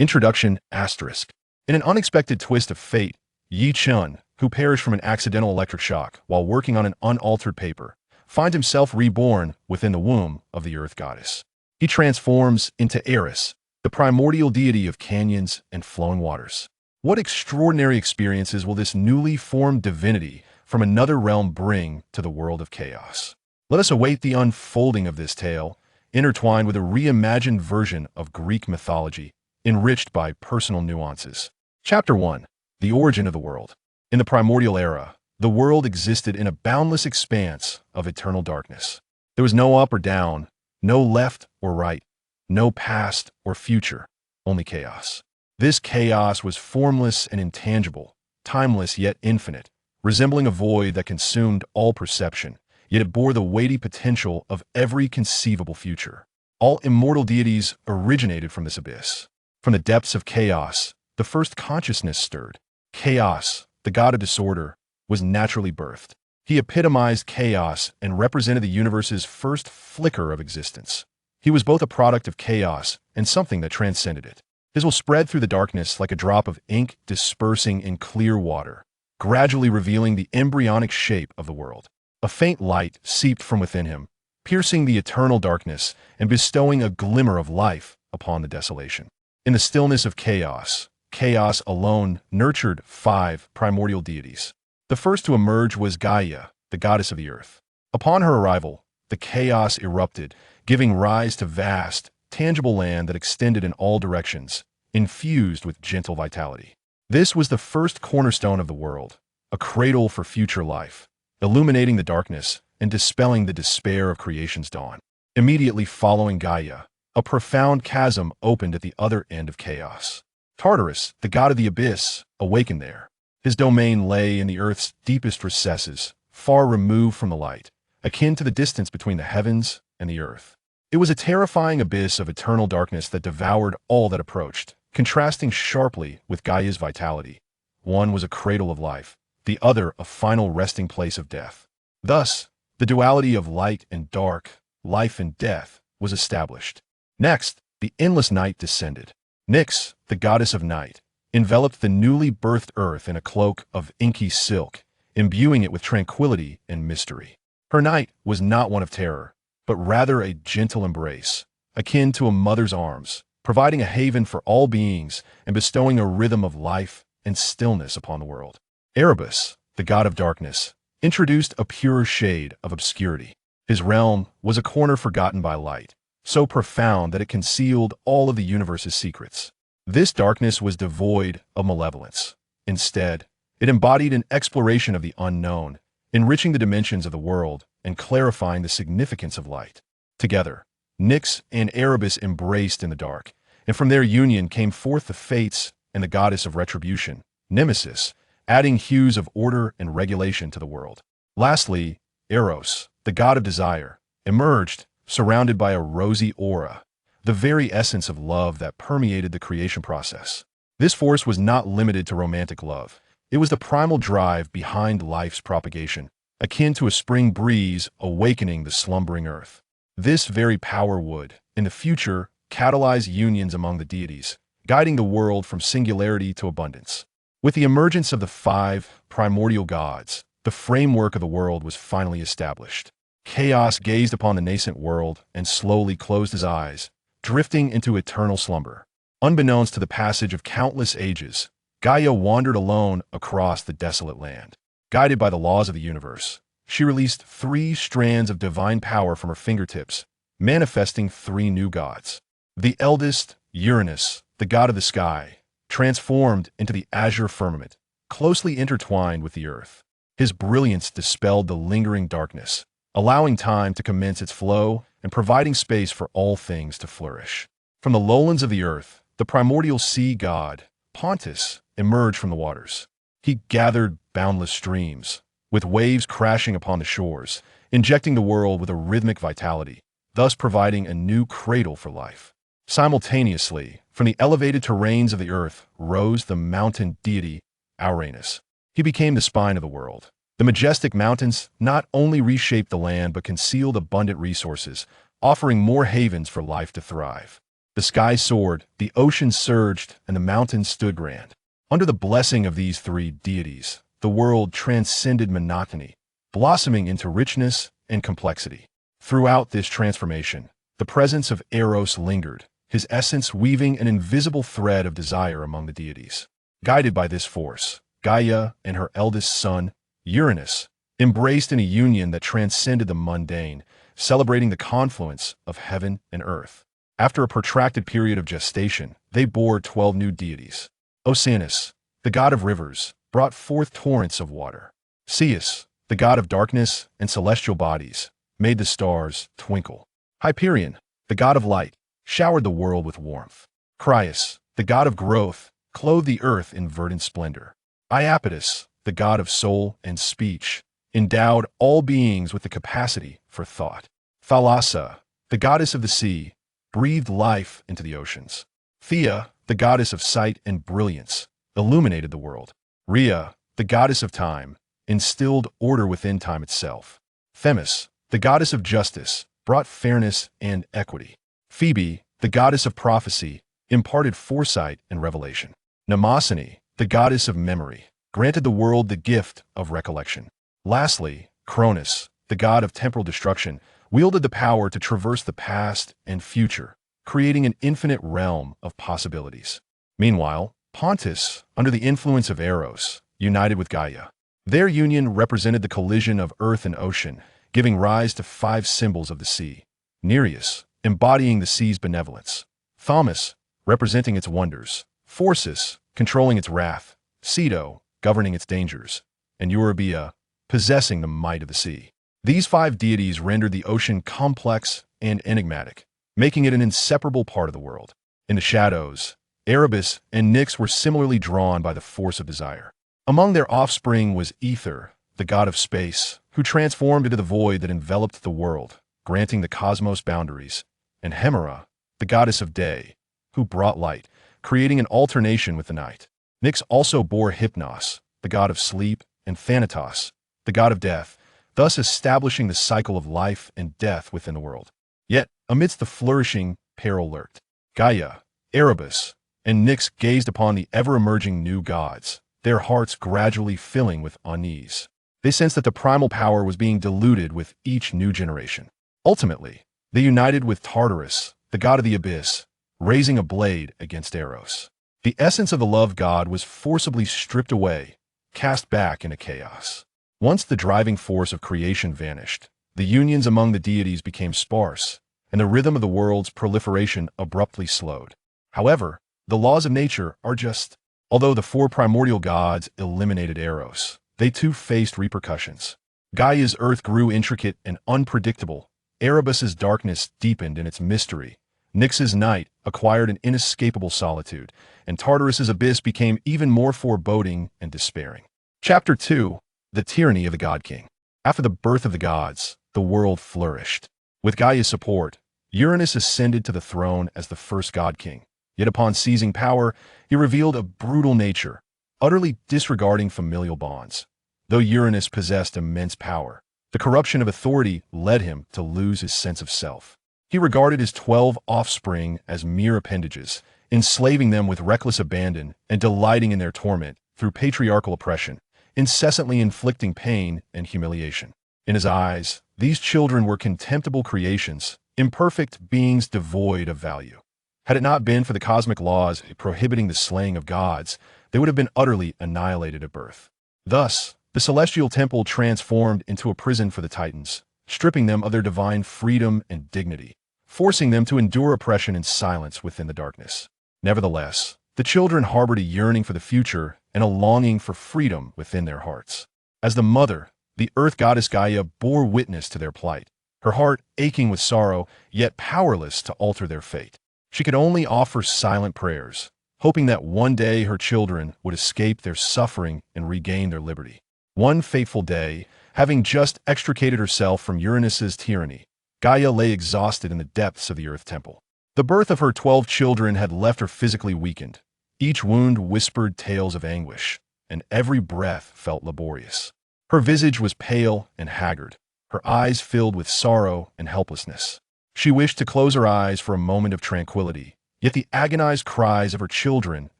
Introduction asterisk. In an unexpected twist of fate, Chen, who perished from an accidental electric shock while working on an unaltered paper, finds himself reborn within the womb of the Earth goddess. He transforms into Aerys, the primordial deity of canyons and flowing waters. What extraordinary experiences will this newly formed divinity from another realm bring to the world of chaos? Let us await the unfolding of this tale, intertwined with a reimagined version of Greek mythology, enriched by personal nuances. Chapter 1. The Origin of the World. In the primordial era, the world existed in a boundless expanse of eternal darkness. There was no up or down, no left or right, no past or future, only chaos. This chaos was formless and intangible, timeless yet infinite, resembling a void that consumed all perception, yet it bore the weighty potential of every conceivable future. All immortal deities originated from this abyss. From the depths of chaos, the first consciousness stirred. Chaos, the god of disorder, was naturally birthed. He epitomized chaos and represented the universe's first flicker of existence. He was both a product of chaos and something that transcended it. His will spread through the darkness like a drop of ink dispersing in clear water, gradually revealing the embryonic shape of the world. A faint light seeped from within him, piercing the eternal darkness and bestowing a glimmer of life upon the desolation. In the stillness of chaos, chaos alone nurtured 5 primordial deities. The first to emerge was Gaia, the goddess of the earth. Upon her arrival, the chaos erupted, giving rise to vast, tangible land that extended in all directions, infused with gentle vitality. This was the first cornerstone of the world, a cradle for future life, illuminating the darkness and dispelling the despair of creation's dawn. Immediately following Gaia, a profound chasm opened at the other end of chaos. Tartarus, the god of the abyss, awakened there. His domain lay in the earth's deepest recesses, far removed from the light, akin to the distance between the heavens and the earth. It was a terrifying abyss of eternal darkness that devoured all that approached, contrasting sharply with Gaia's vitality. One was a cradle of life, the other a final resting place of death. Thus, the duality of light and dark, life and death, was established. Next, the endless night descended. Nyx, the goddess of night, enveloped the newly birthed earth in a cloak of inky silk, imbuing it with tranquility and mystery. Her night was not one of terror, but rather a gentle embrace, akin to a mother's arms, providing a haven for all beings and bestowing a rhythm of life and stillness upon the world. Erebus, the god of darkness, introduced a purer shade of obscurity. His realm was a corner forgotten by light, so profound that it concealed all of the universe's secrets. This darkness was devoid of malevolence. Instead, it embodied an exploration of the unknown, enriching the dimensions of the world and clarifying the significance of light. Together, Nyx and Erebus embraced in the dark, and from their union came forth the Fates and the goddess of retribution, Nemesis, adding hues of order and regulation to the world. Lastly, Eros, the god of desire, emerged, surrounded by a rosy aura, the very essence of love that permeated the creation process. This force was not limited to romantic love. It was the primal drive behind life's propagation, akin to a spring breeze awakening the slumbering earth. This very power would, in the future, catalyze unions among the deities, guiding the world from singularity to abundance. With the emergence of the 5 primordial gods, the framework of the world was finally established. Chaos gazed upon the nascent world and slowly closed his eyes, drifting into eternal slumber. Unbeknownst to the passage of countless ages, Gaia wandered alone across the desolate land. Guided by the laws of the universe, she released 3 strands of divine power from her fingertips, manifesting 3 new gods. The eldest, Uranus, the god of the sky, transformed into the azure firmament, closely intertwined with the earth. His brilliance dispelled the lingering darkness, allowing time to commence its flow and providing space for all things to flourish. From the lowlands of the earth, the primordial sea god, Pontus, emerged from the waters. He gathered boundless streams, with waves crashing upon the shores, injecting the world with a rhythmic vitality, thus providing a new cradle for life. Simultaneously, from the elevated terrains of the earth rose the mountain deity, Uranus. He became the spine of the world. The majestic mountains not only reshaped the land but concealed abundant resources, offering more havens for life to thrive. The sky soared, the ocean surged, and the mountains stood grand. Under the blessing of these three deities, the world transcended monotony, blossoming into richness and complexity. Throughout this transformation, the presence of Eros lingered, his essence weaving an invisible thread of desire among the deities. Guided by this force, Gaia and her eldest son, Uranus, embraced in a union that transcended the mundane, celebrating the confluence of heaven and earth. After a protracted period of gestation, they bore 12 new deities. Oceanus, the god of rivers, brought forth torrents of water. Ceus, the god of darkness and celestial bodies, made the stars twinkle. Hyperion, the god of light, showered the world with warmth. Crius, the god of growth, clothed the earth in verdant splendor. Iapetus, the god of soul and speech, endowed all beings with the capacity for thought. Thalassa, the goddess of the sea, breathed life into the oceans. Thea, the goddess of sight and brilliance, illuminated the world. Rhea, the goddess of time, instilled order within time itself. Themis, the goddess of justice, brought fairness and equity. Phoebe, the goddess of prophecy, imparted foresight and revelation. Mnemosyne, the goddess of memory, granted the world the gift of recollection. Lastly, Cronus, the god of temporal destruction, wielded the power to traverse the past and future, creating an infinite realm of possibilities. Meanwhile, Pontus, under the influence of Eros, united with Gaia. Their union represented the collision of earth and ocean, giving rise to 5 symbols of the sea. Nereus, embodying the sea's benevolence. Thaumas, representing its wonders. Phorcys, controlling its wrath. Ceto, governing its dangers. And Eurybia, possessing the might of the sea. These 5 deities rendered the ocean complex and enigmatic, making it an inseparable part of the world. In the shadows, Erebus and Nyx were similarly drawn by the force of desire. Among their offspring was Ether, the god of space, who transformed into the void that enveloped the world, granting the cosmos boundaries, and Hemera, the goddess of day, who brought light, creating an alternation with the night. Nyx also bore Hypnos, the god of sleep, and Thanatos, the god of death, thus establishing the cycle of life and death within the world. Yet, amidst the flourishing, peril lurked. Gaia, Erebus, and Nyx gazed upon the ever-emerging new gods, their hearts gradually filling with unease. They sensed that the primal power was being diluted with each new generation. Ultimately, they united with Tartarus, the god of the abyss, raising a blade against Eros. The essence of the love god was forcibly stripped away, cast back into chaos. Once the driving force of creation vanished, the unions among the deities became sparse, and the rhythm of the world's proliferation abruptly slowed. However, the laws of nature are just. Although the 4 primordial gods eliminated Eros, they too faced repercussions. Gaia's earth grew intricate and unpredictable. Erebus's darkness deepened in its mystery. Nyx's night acquired an inescapable solitude, and Tartarus's abyss became even more foreboding and despairing. Chapter 2. The Tyranny of the God King. After the birth of the gods, the world flourished. With Gaia's support, Uranus ascended to the throne as the first God King. Yet upon seizing power, he revealed a brutal nature, utterly disregarding familial bonds. Though Uranus possessed immense power, the corruption of authority led him to lose his sense of self. He regarded his 12 offspring as mere appendages, enslaving them with reckless abandon and delighting in their torment through patriarchal oppression, incessantly inflicting pain and humiliation. In his eyes, these children were contemptible creations, imperfect beings devoid of value. Had it not been for the cosmic laws prohibiting the slaying of gods, they would have been utterly annihilated at birth. Thus, the celestial temple transformed into a prison for the Titans, stripping them of their divine freedom and dignity, forcing them to endure oppression in silence within the darkness. Nevertheless, the children harbored a yearning for the future and a longing for freedom within their hearts. As the mother, the earth goddess Gaia bore witness to their plight, her heart aching with sorrow, yet powerless to alter their fate. She could only offer silent prayers, hoping that one day her children would escape their suffering and regain their liberty. One fateful day, having just extricated herself from Uranus's tyranny, Gaia lay exhausted in the depths of the Earth Temple. The birth of her 12 children had left her physically weakened. Each wound whispered tales of anguish, and every breath felt laborious. Her visage was pale and haggard, her eyes filled with sorrow and helplessness. She wished to close her eyes for a moment of tranquility, Yet the agonized cries of her children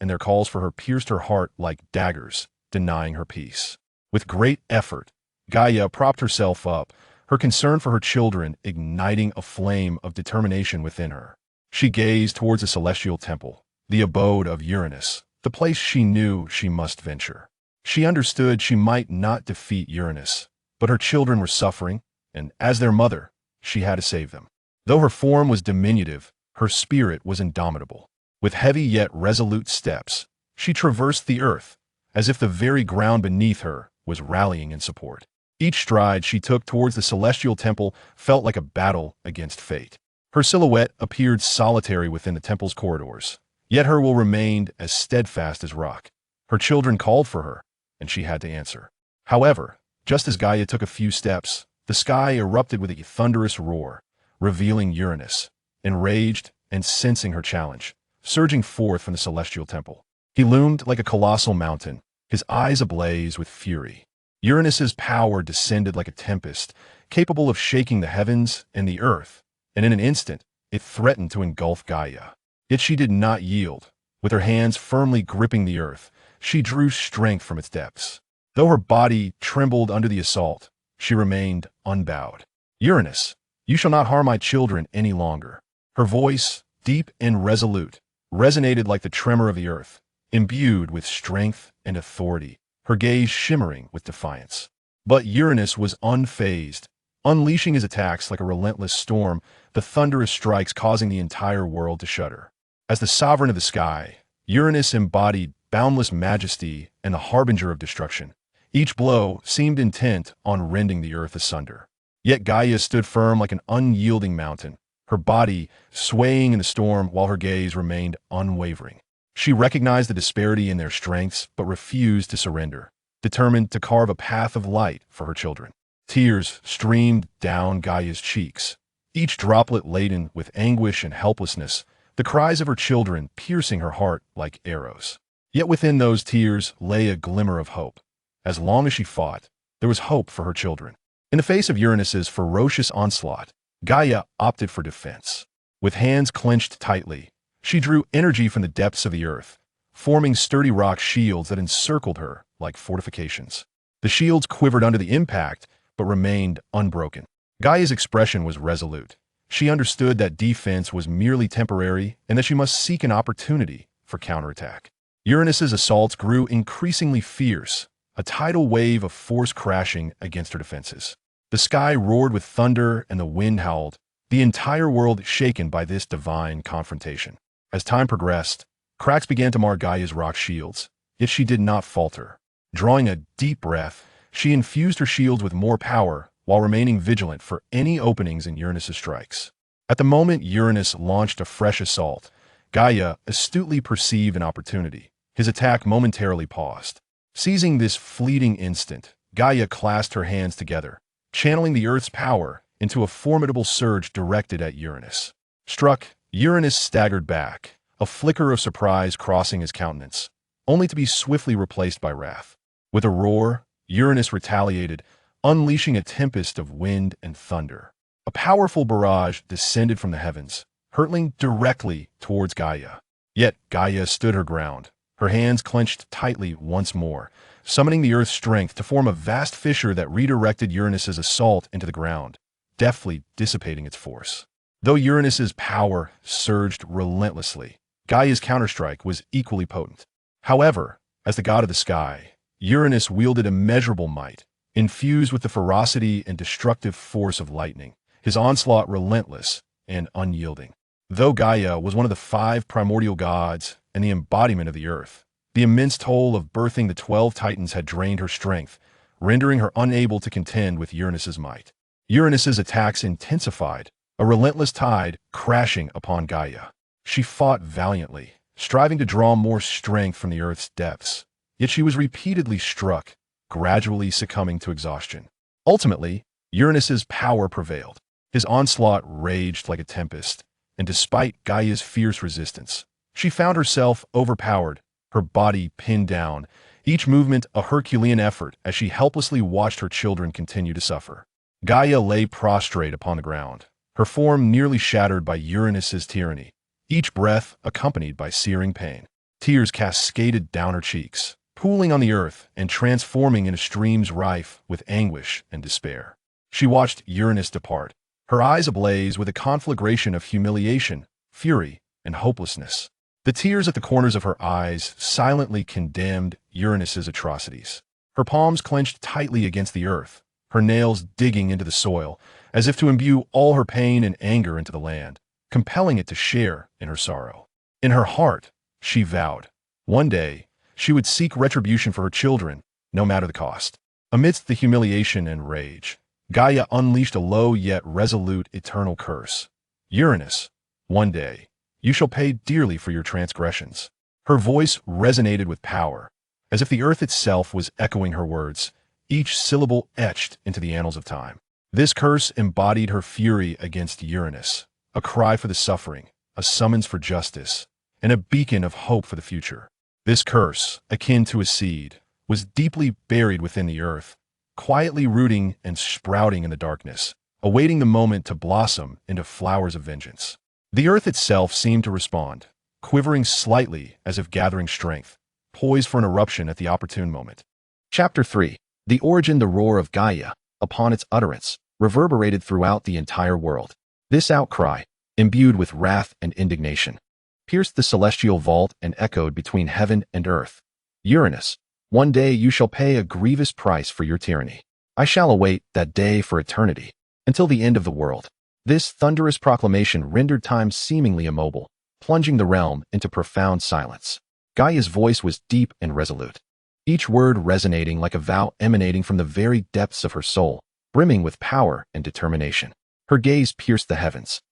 and their calls for her pierced her heart like daggers, denying her peace. With great effort, Gaia propped herself up, her concern for her children igniting a flame of determination within her. She gazed towards the celestial temple, the abode of Uranus, the place she knew she must venture. She understood she might not defeat Uranus, but her children were suffering, and as their mother, she had to save them. Though her form was diminutive, her spirit was indomitable. With heavy yet resolute steps, she traversed the earth, as if the very ground beneath her was rallying in support. Each stride she took towards the celestial temple felt like a battle against fate. Her silhouette appeared solitary within the temple's corridors, yet her will remained as steadfast as rock. Her children called for her, and she had to answer. However, just as Gaia took a few steps, the sky erupted with a thunderous roar, revealing Uranus, enraged and sensing her challenge, surging forth from the celestial temple. He loomed like a colossal mountain, his eyes ablaze with fury. Uranus's power descended like a tempest, capable of shaking the heavens and the earth, and in an instant, it threatened to engulf Gaia. Yet she did not yield. With her hands firmly gripping the earth, she drew strength from its depths. Though her body trembled under the assault, she remained unbowed. Uranus, you shall not harm my children any longer. Her voice, deep and resolute, resonated like the tremor of the earth, imbued with strength and authority, her gaze shimmering with defiance. But Uranus was unfazed, unleashing his attacks like a relentless storm, the thunderous strikes causing the entire world to shudder. As the sovereign of the sky, Uranus embodied boundless majesty and the harbinger of destruction. Each blow seemed intent on rending the earth asunder. Yet Gaia stood firm like an unyielding mountain, her body swaying in the storm while her gaze remained unwavering. She recognized the disparity in their strengths but refused to surrender, determined to carve a path of light for her children. Tears streamed down Gaia's cheeks, each droplet laden with anguish and helplessness, the cries of her children piercing her heart like arrows. Yet within those tears lay a glimmer of hope. As long as she fought, there was hope for her children. In the face of Uranus's ferocious onslaught, Gaia opted for defense. With hands clenched tightly, she drew energy from the depths of the earth, forming sturdy rock shields that encircled her like fortifications. The shields quivered under the impact, but remained unbroken. Gaia's expression was resolute. She understood that defense was merely temporary and that she must seek an opportunity for counterattack. Uranus's assaults grew increasingly fierce, a tidal wave of force crashing against her defenses. The sky roared with thunder and the wind howled, the entire world shaken by this divine confrontation. As time progressed, cracks began to mar Gaia's rock shields, yet she did not falter. Drawing a deep breath, she infused her shields with more power while remaining vigilant for any openings in Uranus's strikes. At the moment Uranus launched a fresh assault, Gaia astutely perceived an opportunity. His attack momentarily paused. Seizing this fleeting instant, Gaia clasped her hands together, channeling the Earth's power into a formidable surge directed at Uranus. Struck, Uranus staggered back, a flicker of surprise crossing his countenance, only to be swiftly replaced by wrath. With a roar, Uranus retaliated, unleashing a tempest of wind and thunder. A powerful barrage descended from the heavens, hurtling directly towards Gaia. Yet Gaia stood her ground, her hands clenched tightly once more, summoning the Earth's strength to form a vast fissure that redirected Uranus's assault into the ground, deftly dissipating its force. Though Uranus's power surged relentlessly, Gaia's counterstrike was equally potent. However, as the god of the sky, Uranus wielded immeasurable might, infused with the ferocity and destructive force of lightning, his onslaught relentless and unyielding. Though Gaia was one of the 5 primordial gods and the embodiment of the earth, the immense toll of birthing the 12 titans had drained her strength, rendering her unable to contend with Uranus's might. Uranus's attacks intensified, a relentless tide crashing upon Gaia. She fought valiantly, striving to draw more strength from the earth's depths, yet she was repeatedly struck, gradually succumbing to exhaustion. Ultimately, Uranus's power prevailed. His onslaught raged like a tempest, and despite Gaia's fierce resistance, she found herself overpowered, her body pinned down, each movement a Herculean effort as she helplessly watched her children continue to suffer. Gaia lay prostrate upon the ground, her form nearly shattered by Uranus's tyranny, each breath accompanied by searing pain. Tears cascaded down her cheeks, pooling on the earth and transforming into streams rife with anguish and despair. She watched Uranus depart, her eyes ablaze with a conflagration of humiliation, fury, and hopelessness. The tears at the corners of her eyes silently condemned Uranus's atrocities. Her palms clenched tightly against the earth, her nails digging into the soil, as if to imbue all her pain and anger into the land, compelling it to share in her sorrow. In her heart, she vowed, one day, she would seek retribution for her children, no matter the cost. Amidst the humiliation and rage, Gaia unleashed a low yet resolute eternal curse. Uranus, one day, you shall pay dearly for your transgressions. Her voice resonated with power, as if the earth itself was echoing her words, each syllable etched into the annals of time. This curse embodied her fury against Uranus, a cry for the suffering, a summons for justice, and a beacon of hope for the future. This curse, akin to a seed, was deeply buried within the earth, quietly rooting and sprouting in the darkness, awaiting the moment to blossom into flowers of vengeance. The earth itself seemed to respond, quivering slightly as if gathering strength, poised for an eruption at the opportune moment. Chapter 3. The origin. The roar of Gaia, upon its utterance, reverberated throughout the entire world. This outcry, imbued with wrath and indignation, pierced the celestial vault and echoed between heaven and earth. Uranus, one day you shall pay a grievous price for your tyranny. I shall await that day for eternity, until the end of the world. This thunderous proclamation rendered time seemingly immobile, plunging the realm into profound silence. Gaia's voice was deep and resolute, each word resonating like a vow emanating from the very depths of her soul, brimming with power and determination. Her gaze pierced the heavens,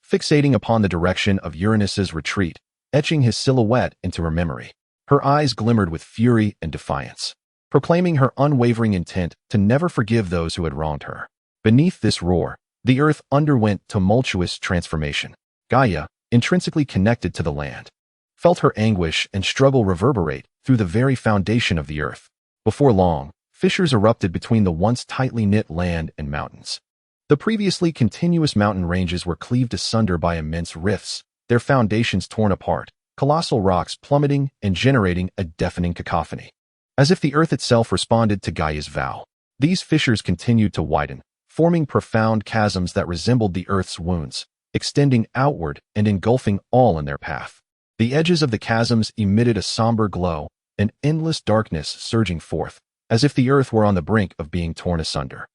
fixating upon the direction of Uranus's retreat, etching his silhouette into her memory. Her eyes glimmered with fury and defiance, proclaiming her unwavering intent to never forgive those who had wronged her. Beneath this roar, the earth underwent tumultuous transformation. Gaia, intrinsically connected to the land, felt her anguish and struggle reverberate through the very foundation of the earth. Before long, fissures erupted between the once tightly knit land and mountains. The previously continuous mountain ranges were cleaved asunder by immense rifts, their foundations torn apart, colossal rocks plummeting and generating a deafening cacophony. As if the earth itself responded to Gaia's vow, these fissures continued to widen, forming profound chasms that resembled the earth's wounds, extending outward and engulfing all in their path. The edges of the chasms emitted a somber glow, an endless darkness surging forth, as if the earth were on the brink of being torn asunder.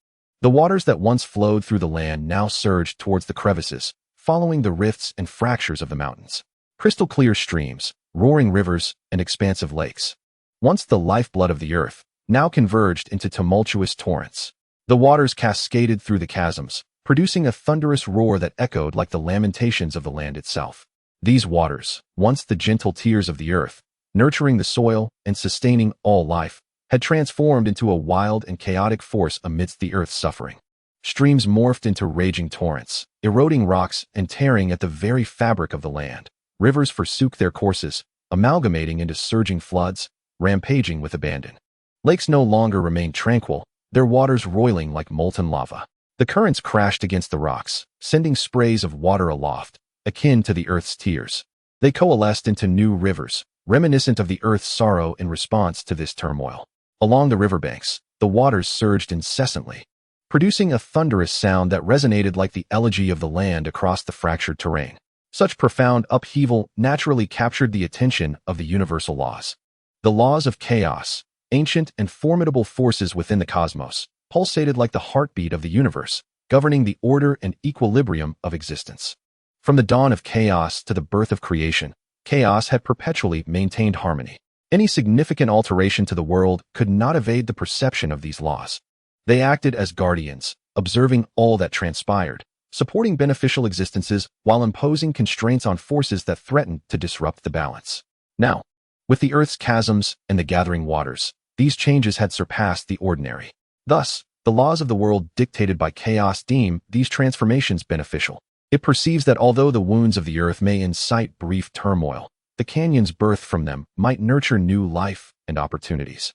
The waters that once flowed through the land now surged towards the crevices, following the rifts and fractures of the mountains. Crystal clear streams, roaring rivers, and expansive lakes, once the lifeblood of the earth, now converged into tumultuous torrents. The waters cascaded through the chasms, producing a thunderous roar that echoed like the lamentations of the land itself. These waters, once the gentle tears of the earth, nurturing the soil and sustaining all life, had transformed into a wild and chaotic force amidst the earth's suffering. Streams morphed into raging torrents, eroding rocks and tearing at the very fabric of the land. Rivers forsook their courses, amalgamating into surging floods, rampaging with abandon. Lakes no longer remained tranquil, their waters roiling like molten lava. The currents crashed against the rocks, sending sprays of water aloft, akin to the earth's tears. They coalesced into new rivers, reminiscent of the earth's sorrow in response to this turmoil. Along the riverbanks, the waters surged incessantly, producing a thunderous sound that resonated like the elegy of the land across the fractured terrain. Such profound upheaval naturally captured the attention of the universal laws. The laws of chaos, ancient and formidable forces within the cosmos, pulsated like the heartbeat of the universe, governing the order and equilibrium of existence. From the dawn of chaos to the birth of creation, chaos had perpetually maintained harmony. Any significant alteration to the world could not evade the perception of these laws. They acted as guardians, observing all that transpired, supporting beneficial existences while imposing constraints on forces that threatened to disrupt the balance. Now, with the earth's chasms and the gathering waters, these changes had surpassed the ordinary. Thus, the laws of the world dictated by chaos deem these transformations beneficial. It perceives that although the wounds of the earth may incite brief turmoil, the canyons birthed from them might nurture new life and opportunities.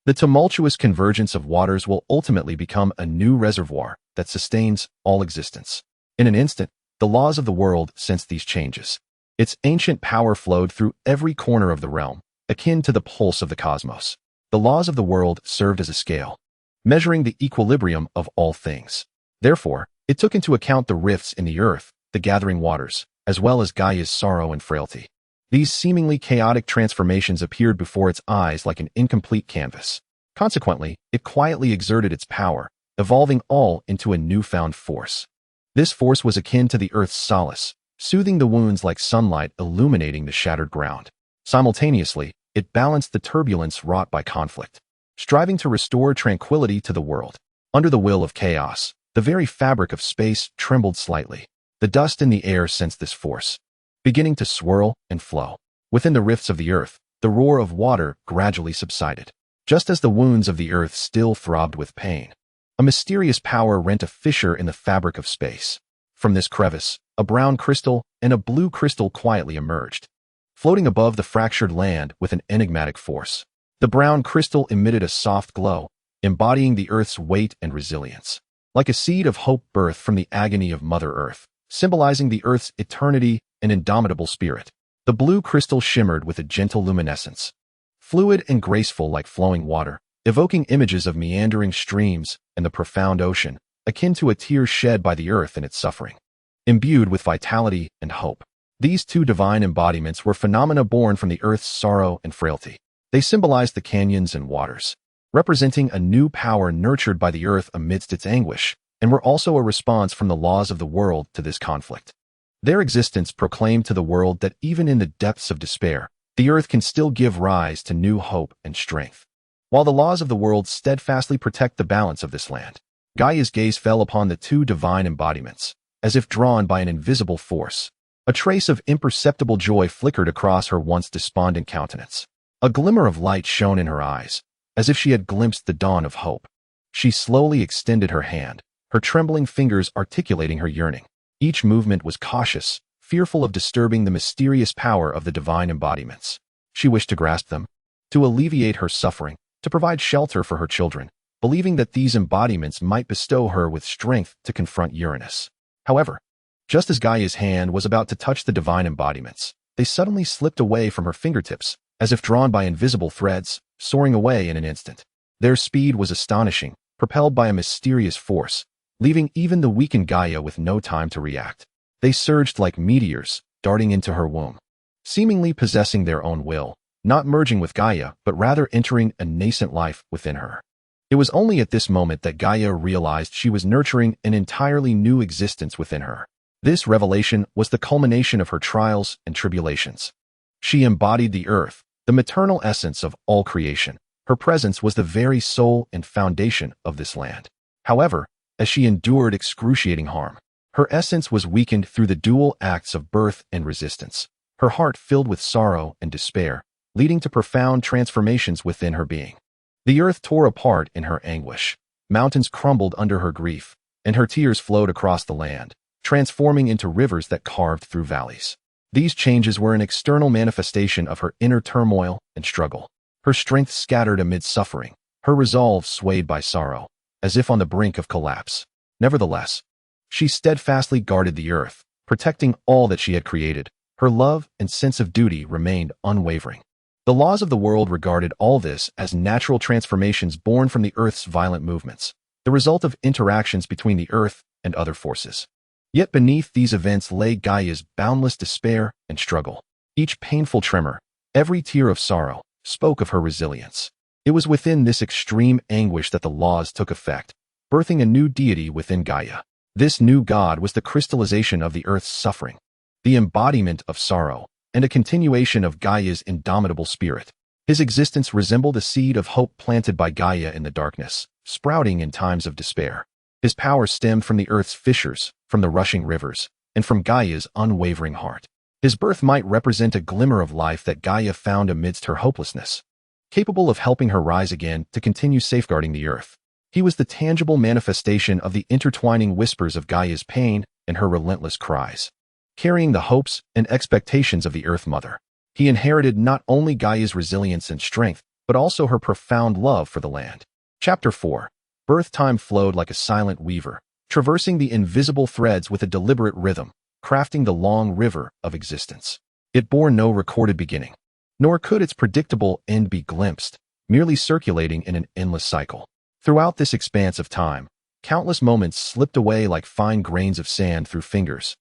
The tumultuous convergence of waters will ultimately become a new reservoir that sustains all existence. In an instant, the laws of the world sense these changes. Its ancient power flowed through every corner of the realm, akin to the pulse of the cosmos. The laws of the world served as a scale, measuring the equilibrium of all things. Therefore, it took into account the rifts in the earth, the gathering waters, as well as Gaia's sorrow and frailty. These seemingly chaotic transformations appeared before its eyes like an incomplete canvas. Consequently, it quietly exerted its power, evolving all into a newfound force. This force was akin to the earth's solace, soothing the wounds like sunlight illuminating the shattered ground. Simultaneously, it balanced the turbulence wrought by conflict, striving to restore tranquility to the world. Under the will of chaos, the very fabric of space trembled slightly. The dust in the air sensed this force, beginning to swirl and flow. Within the rifts of the earth, the roar of water gradually subsided. Just as the wounds of the earth still throbbed with pain, a mysterious power rent a fissure in the fabric of space. From this crevice, a brown crystal and a blue crystal quietly emerged, floating above the fractured land with an enigmatic force. The brown crystal emitted a soft glow, embodying the Earth's weight and resilience. Like a seed of hope birthed from the agony of Mother Earth, symbolizing the Earth's eternity and indomitable spirit. The blue crystal shimmered with a gentle luminescence, fluid and graceful like flowing water, evoking images of meandering streams and the profound ocean, akin to a tear shed by the Earth in its suffering. Imbued with vitality and hope, these two divine embodiments were phenomena born from the Earth's sorrow and frailty. They symbolized the canyons and waters, representing a new power nurtured by the Earth amidst its anguish, and were also a response from the laws of the world to this conflict. Their existence proclaimed to the world that even in the depths of despair, the Earth can still give rise to new hope and strength. While the laws of the world steadfastly protect the balance of this land, Gaia's gaze fell upon the two divine embodiments, as if drawn by an invisible force. A trace of imperceptible joy flickered across her once despondent countenance. A glimmer of light shone in her eyes, as if she had glimpsed the dawn of hope. She slowly extended her hand, her trembling fingers articulating her yearning. Each movement was cautious, fearful of disturbing the mysterious power of the divine embodiments. She wished to grasp them, to alleviate her suffering, to provide shelter for her children, believing that these embodiments might bestow her with strength to confront Uranus. However, just as Gaia's hand was about to touch the divine embodiments, they suddenly slipped away from her fingertips, as if drawn by invisible threads, soaring away in an instant. Their speed was astonishing, propelled by a mysterious force, leaving even the weakened Gaia with no time to react. They surged like meteors, darting into her womb, seemingly possessing their own will, not merging with Gaia, but rather entering a nascent life within her. It was only at this moment that Gaia realized she was nurturing an entirely new existence within her. This revelation was the culmination of her trials and tribulations. She embodied the earth, the maternal essence of all creation. Her presence was the very soul and foundation of this land. However, as she endured excruciating harm, her essence was weakened through the dual acts of birth and resistance. Her heart filled with sorrow and despair, leading to profound transformations within her being. The earth tore apart in her anguish. Mountains crumbled under her grief, and her tears flowed across the land, transforming into rivers that carved through valleys. These changes were an external manifestation of her inner turmoil and struggle. Her strength scattered amid suffering, her resolve swayed by sorrow, as if on the brink of collapse. Nevertheless, she steadfastly guarded the earth, protecting all that she had created. Her love and sense of duty remained unwavering. The laws of the world regarded all this as natural transformations born from the earth's violent movements, the result of interactions between the earth and other forces. Yet beneath these events lay Gaia's boundless despair and struggle. Each painful tremor, every tear of sorrow, spoke of her resilience. It was within this extreme anguish that the laws took effect, birthing a new deity within Gaia. This new god was the crystallization of the earth's suffering, the embodiment of sorrow, and a continuation of Gaia's indomitable spirit. His existence resembled a seed of hope planted by Gaia in the darkness, sprouting in times of despair. His power stemmed from the earth's fissures, from the rushing rivers, and from Gaia's unwavering heart. His birth might represent a glimmer of life that Gaia found amidst her hopelessness, capable of helping her rise again to continue safeguarding the earth. He was the tangible manifestation of the intertwining whispers of Gaia's pain and her relentless cries. Carrying the hopes and expectations of the Earth Mother, he inherited not only Gaia's resilience and strength, but also her profound love for the land. Chapter 4. Birth time flowed like a silent weaver, traversing the invisible threads with a deliberate rhythm, crafting the long river of existence. It bore no recorded beginning, nor could its predictable end be glimpsed, merely circulating in an endless cycle. Throughout this expanse of time, countless moments slipped away like fine grains of sand through fingers,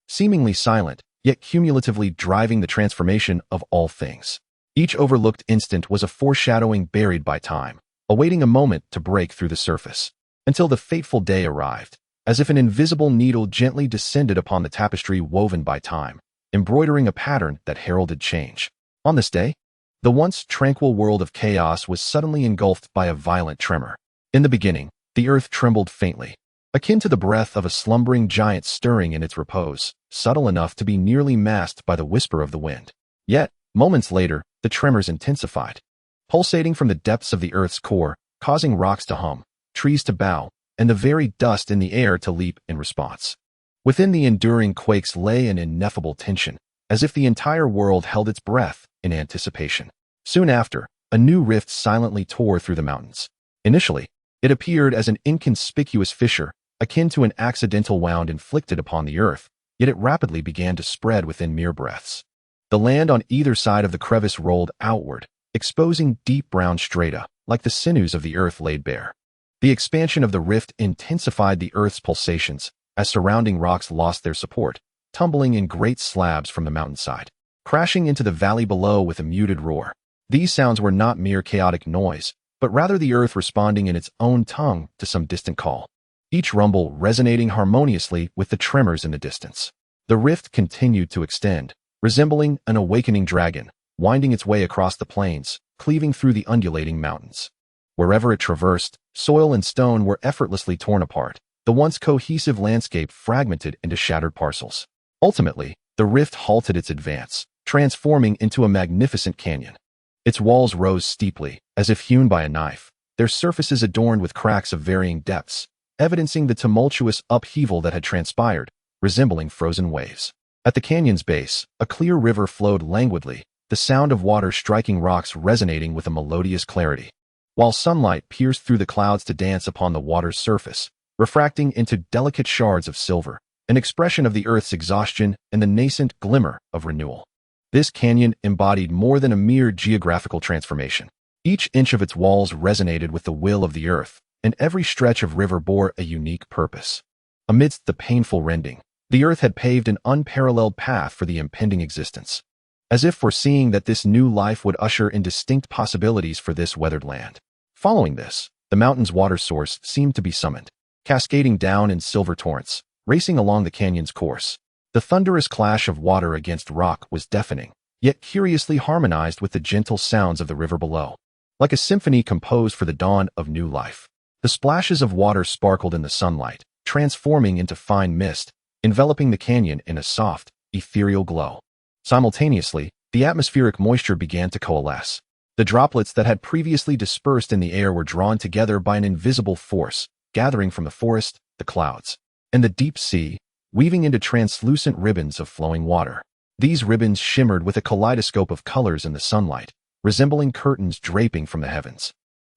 seemingly silent, yet cumulatively driving the transformation of all things. Each overlooked instant was a foreshadowing buried by time, awaiting a moment to break through the surface, until the fateful day arrived, as if an invisible needle gently descended upon the tapestry woven by time, embroidering a pattern that heralded change. On this day, the once tranquil world of chaos was suddenly engulfed by a violent tremor. In the beginning, the earth trembled faintly, akin to the breath of a slumbering giant stirring in its repose, subtle enough to be nearly masked by the whisper of the wind. Yet, moments later, the tremors intensified, pulsating from the depths of the earth's core, causing rocks to hum, trees to bow, and the very dust in the air to leap in response. Within the enduring quakes lay an ineffable tension, as if the entire world held its breath in anticipation. Soon after, a new rift silently tore through the mountains. Initially, it appeared as an inconspicuous fissure, akin to an accidental wound inflicted upon the earth, yet it rapidly began to spread within mere breaths. The land on either side of the crevice rolled outward, exposing deep brown strata, like the sinews of the earth laid bare. The expansion of the rift intensified the earth's pulsations, as surrounding rocks lost their support, tumbling in great slabs from the mountainside, crashing into the valley below with a muted roar. These sounds were not mere chaotic noise, but rather the earth responding in its own tongue to some distant call, each rumble resonating harmoniously with the tremors in the distance. The rift continued to extend, resembling an awakening dragon, winding its way across the plains, cleaving through the undulating mountains. Wherever it traversed, soil and stone were effortlessly torn apart, the once cohesive landscape fragmented into shattered parcels. Ultimately, the rift halted its advance, transforming into a magnificent canyon. Its walls rose steeply, as if hewn by a knife, their surfaces adorned with cracks of varying depths, evidencing the tumultuous upheaval that had transpired, resembling frozen waves. At the canyon's base, a clear river flowed languidly, the sound of water striking rocks resonating with a melodious clarity, while sunlight pierced through the clouds to dance upon the water's surface, refracting into delicate shards of silver, an expression of the earth's exhaustion and the nascent glimmer of renewal. This canyon embodied more than a mere geographical transformation. Each inch of its walls resonated with the will of the earth, and every stretch of river bore a unique purpose. Amidst the painful rending, the earth had paved an unparalleled path for the impending existence, as if foreseeing that this new life would usher in distinct possibilities for this weathered land. Following this, the mountain's water source seemed to be summoned, cascading down in silver torrents, racing along the canyon's course. The thunderous clash of water against rock was deafening, yet curiously harmonized with the gentle sounds of the river below. Like a symphony composed for the dawn of new life, the splashes of water sparkled in the sunlight, transforming into fine mist, enveloping the canyon in a soft, ethereal glow. Simultaneously, the atmospheric moisture began to coalesce. The droplets that had previously dispersed in the air were drawn together by an invisible force, gathering from the forest, the clouds, and the deep sea, weaving into translucent ribbons of flowing water. These ribbons shimmered with a kaleidoscope of colors in the sunlight, resembling curtains draping from the heavens,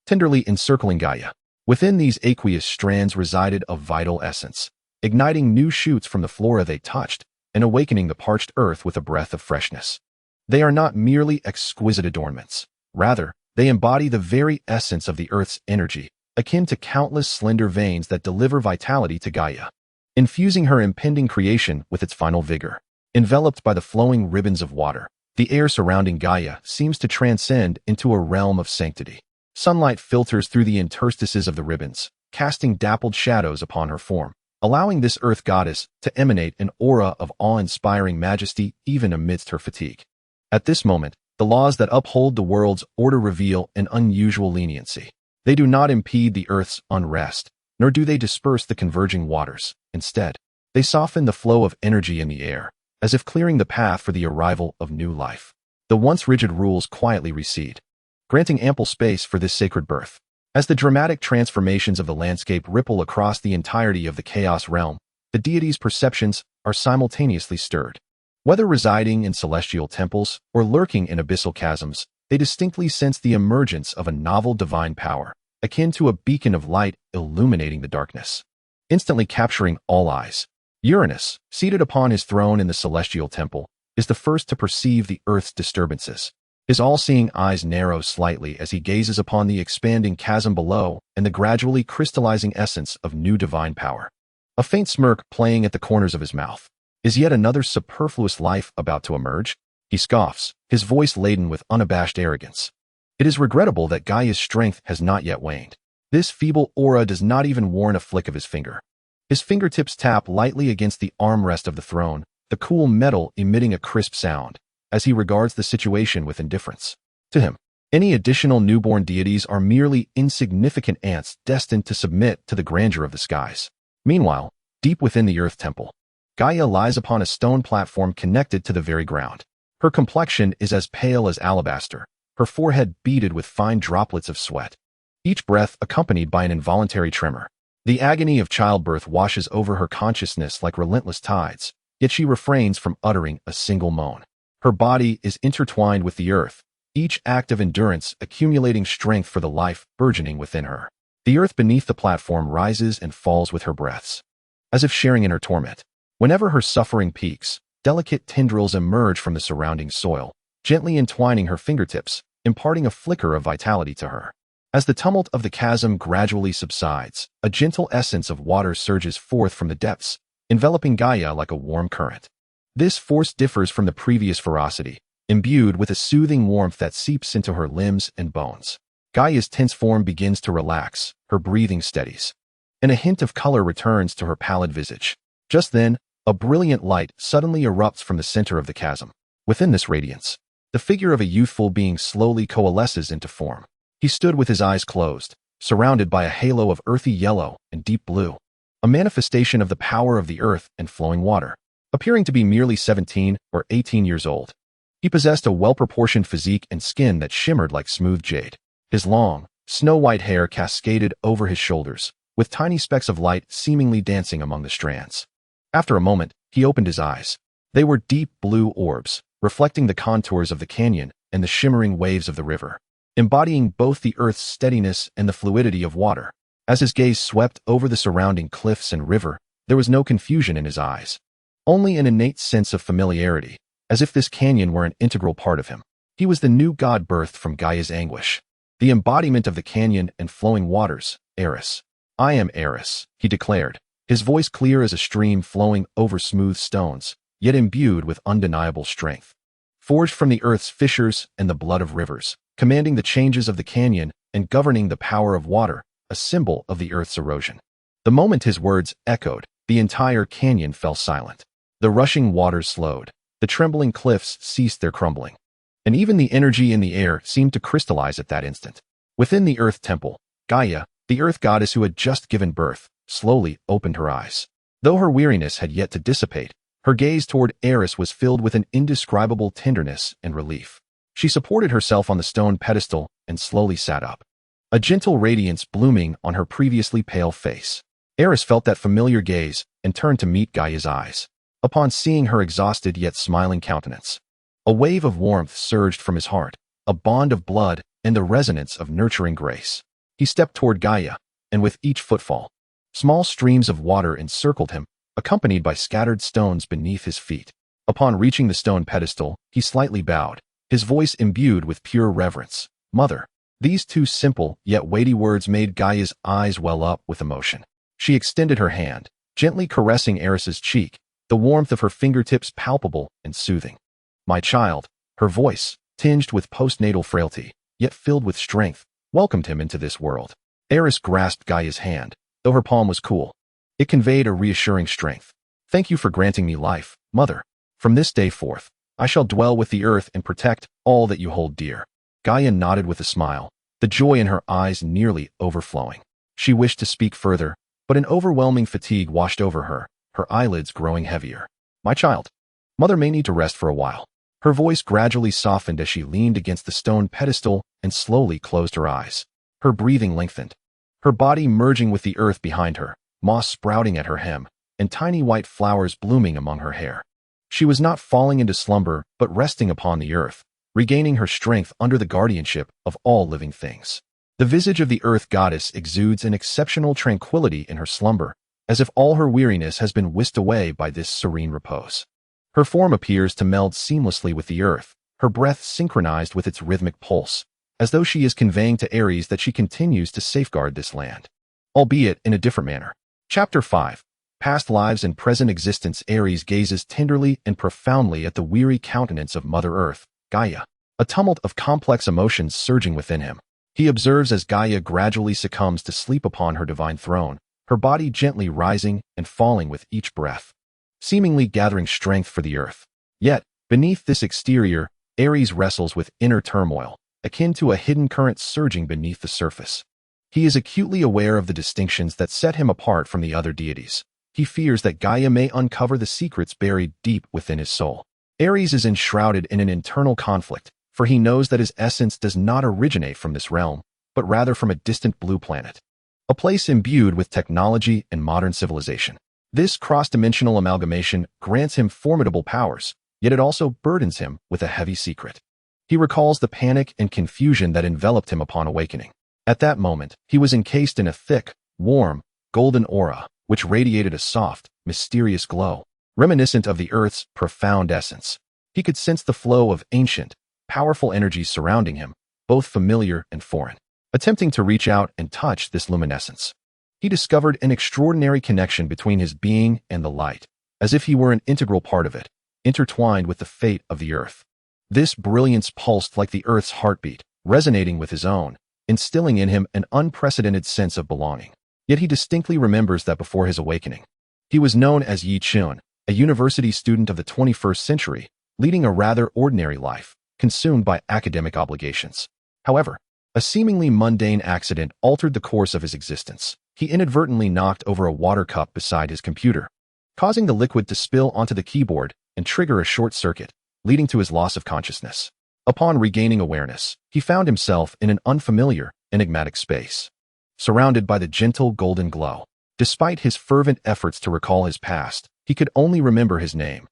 tenderly encircling Gaia. Within these aqueous strands resided a vital essence, igniting new shoots from the flora they touched, and awakening the parched earth with a breath of freshness. They are not merely exquisite adornments. Rather, they embody the very essence of the earth's energy, akin to countless slender veins that deliver vitality to Gaia, infusing her impending creation with its final vigor. Enveloped by the flowing ribbons of water, the air surrounding Gaia seems to transcend into a realm of sanctity. Sunlight filters through the interstices of the ribbons, casting dappled shadows upon her form, allowing this earth goddess to emanate an aura of awe-inspiring majesty even amidst her fatigue. At this moment, the laws that uphold the world's order reveal an unusual leniency. They do not impede the earth's unrest, nor do they disperse the converging waters. Instead, they soften the flow of energy in the air, as if clearing the path for the arrival of new life. The once rigid rules quietly recede, granting ample space for this sacred birth. As the dramatic transformations of the landscape ripple across the entirety of the chaos realm, the deity's perceptions are simultaneously stirred. Whether residing in celestial temples or lurking in abyssal chasms, they distinctly sense the emergence of a novel divine power, akin to a beacon of light illuminating the darkness. Instantly capturing all eyes, Uranus, seated upon his throne in the celestial temple, is the first to perceive the Earth's disturbances. His all-seeing eyes narrow slightly as he gazes upon the expanding chasm below and the gradually crystallizing essence of new divine power. A faint smirk playing at the corners of his mouth. Is yet another superfluous life about to emerge? He scoffs, his voice laden with unabashed arrogance. It is regrettable that Gaia's strength has not yet waned. This feeble aura does not even warn a flick of his finger. His fingertips tap lightly against the armrest of the throne, the cool metal emitting a crisp sound, as he regards the situation with indifference. To him, any additional newborn deities are merely insignificant ants destined to submit to the grandeur of the skies. Meanwhile, deep within the Earth Temple, Gaia lies upon a stone platform connected to the very ground. Her complexion is as pale as alabaster, her forehead beaded with fine droplets of sweat, each breath accompanied by an involuntary tremor. The agony of childbirth washes over her consciousness like relentless tides, yet she refrains from uttering a single moan. Her body is intertwined with the earth, each act of endurance accumulating strength for the life burgeoning within her. The earth beneath the platform rises and falls with her breaths, as if sharing in her torment. Whenever her suffering peaks, delicate tendrils emerge from the surrounding soil, gently entwining her fingertips, imparting a flicker of vitality to her. As the tumult of the chasm gradually subsides, a gentle essence of water surges forth from the depths, enveloping Gaia like a warm current. This force differs from the previous ferocity, imbued with a soothing warmth that seeps into her limbs and bones. Gaia's tense form begins to relax, her breathing steadies, and a hint of color returns to her pallid visage. Just then, a brilliant light suddenly erupts from the center of the chasm. Within this radiance, the figure of a youthful being slowly coalesces into form. He stood with his eyes closed, surrounded by a halo of earthy yellow and deep blue, a manifestation of the power of the earth and flowing water. Appearing to be merely 17 or 18 years old, he possessed a well-proportioned physique and skin that shimmered like smooth jade. His long, snow-white hair cascaded over his shoulders, with tiny specks of light seemingly dancing among the strands. After a moment, he opened his eyes. They were deep blue orbs, reflecting the contours of the canyon and the shimmering waves of the river, embodying both the earth's steadiness and the fluidity of water. As his gaze swept over the surrounding cliffs and river, there was no confusion in his eyes, only an innate sense of familiarity, as if this canyon were an integral part of him. He was the new god birthed from Gaia's anguish, the embodiment of the canyon and flowing waters, Aerys. I am Aerys, he declared, his voice clear as a stream flowing over smooth stones, yet imbued with undeniable strength. Forged from the earth's fissures and the blood of rivers, commanding the changes of the canyon and governing the power of water, a symbol of the earth's erosion. The moment his words echoed, the entire canyon fell silent. The rushing waters slowed, the trembling cliffs ceased their crumbling, and even the energy in the air seemed to crystallize at that instant. Within the Earth Temple, Gaia, the Earth goddess who had just given birth, slowly opened her eyes. Though her weariness had yet to dissipate, her gaze toward Eros was filled with an indescribable tenderness and relief. She supported herself on the stone pedestal and slowly sat up, a gentle radiance blooming on her previously pale face. Eros felt that familiar gaze and turned to meet Gaia's eyes. Upon seeing her exhausted yet smiling countenance, a wave of warmth surged from his heart, a bond of blood and the resonance of nurturing grace. He stepped toward Gaia, and with each footfall, small streams of water encircled him, accompanied by scattered stones beneath his feet. Upon reaching the stone pedestal, he slightly bowed, his voice imbued with pure reverence. Mother. These two simple yet weighty words made Gaia's eyes well up with emotion. She extended her hand, gently caressing Eris's cheek, the warmth of her fingertips palpable and soothing. My child, her voice, tinged with postnatal frailty, yet filled with strength, welcomed him into this world. Aerys grasped Gaia's hand, though her palm was cool. It conveyed a reassuring strength. Thank you for granting me life, Mother. From this day forth, I shall dwell with the earth and protect all that you hold dear. Gaia nodded with a smile, the joy in her eyes nearly overflowing. She wished to speak further, but an overwhelming fatigue washed over her, her eyelids growing heavier. My child. Mother may need to rest for a while. Her voice gradually softened as she leaned against the stone pedestal and slowly closed her eyes. Her breathing lengthened, her body merging with the earth behind her, moss sprouting at her hem, and tiny white flowers blooming among her hair. She was not falling into slumber, but resting upon the earth, regaining her strength under the guardianship of all living things. The visage of the earth goddess exudes an exceptional tranquility in her slumber, as if all her weariness has been whisked away by this serene repose. Her form appears to meld seamlessly with the earth, her breath synchronized with its rhythmic pulse, as though she is conveying to Aerys that she continues to safeguard this land, albeit in a different manner. Chapter 5. Past lives and present existence. Aerys gazes tenderly and profoundly at the weary countenance of Mother Earth, Gaia, a tumult of complex emotions surging within him. He observes as Gaia gradually succumbs to sleep upon her divine throne, her body gently rising and falling with each breath, seemingly gathering strength for the earth. Yet, beneath this exterior, Aerys wrestles with inner turmoil, akin to a hidden current surging beneath the surface. He is acutely aware of the distinctions that set him apart from the other deities. He fears that Gaia may uncover the secrets buried deep within his soul. Aerys is enshrouded in an internal conflict, for he knows that his essence does not originate from this realm, but rather from a distant blue planet, a place imbued with technology and modern civilization. This cross-dimensional amalgamation grants him formidable powers, yet it also burdens him with a heavy secret. He recalls the panic and confusion that enveloped him upon awakening. At that moment, he was encased in a thick, warm, golden aura, which radiated a soft, mysterious glow, reminiscent of the Earth's profound essence. He could sense the flow of ancient, powerful energies surrounding him, both familiar and foreign. Attempting to reach out and touch this luminescence, he discovered an extraordinary connection between his being and the light, as if he were an integral part of it, intertwined with the fate of the Earth. This brilliance pulsed like the Earth's heartbeat, resonating with his own, instilling in him an unprecedented sense of belonging. Yet he distinctly remembers that before his awakening, he was known as Chen, a university student of the 21st century, leading a rather ordinary life, consumed by academic obligations. However, a seemingly mundane accident altered the course of his existence. He inadvertently knocked over a water cup beside his computer, causing the liquid to spill onto the keyboard and trigger a short circuit, leading to his loss of consciousness. Upon regaining awareness, he found himself in an unfamiliar, enigmatic space, surrounded by the gentle golden glow. Despite his fervent efforts to recall his past, he could only remember his name,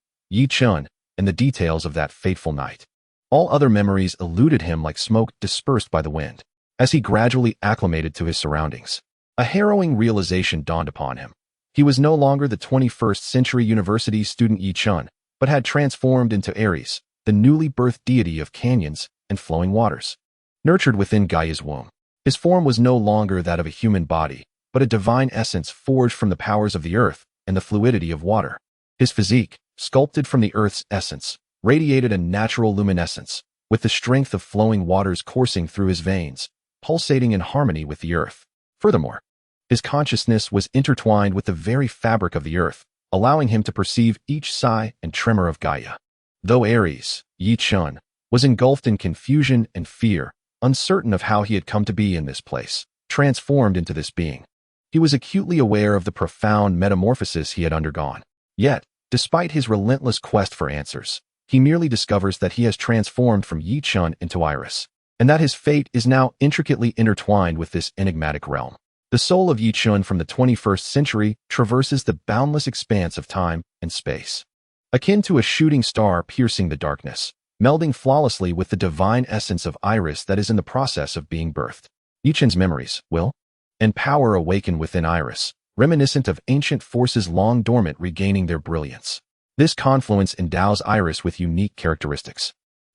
Chen, and the details of that fateful night. All other memories eluded him like smoke dispersed by the wind. As he gradually acclimated to his surroundings, a harrowing realization dawned upon him. He was no longer the 21st century university student Chen, but had transformed into Aerys, the newly birthed deity of canyons and flowing waters. Nurtured within Gaia's womb, his form was no longer that of a human body, but a divine essence forged from the powers of the earth and the fluidity of water. His physique, sculpted from the earth's essence, radiated a natural luminescence, with the strength of flowing waters coursing through his veins, pulsating in harmony with the earth. Furthermore, his consciousness was intertwined with the very fabric of the earth, allowing him to perceive each sigh and tremor of Gaia. Though Aerys, Chen, was engulfed in confusion and fear, uncertain of how he had come to be in this place, transformed into this being, he was acutely aware of the profound metamorphosis he had undergone. Yet, despite his relentless quest for answers, he merely discovers that he has transformed from Chen into Aerys, and that his fate is now intricately intertwined with this enigmatic realm. The soul of Chen from the 21st century traverses the boundless expanse of time and space, akin to a shooting star piercing the darkness, melding flawlessly with the divine essence of Aerys that is in the process of being birthed. Chen's memories, will, and power awaken within Aerys, reminiscent of ancient forces long dormant regaining their brilliance. This confluence endows Aerys with unique characteristics.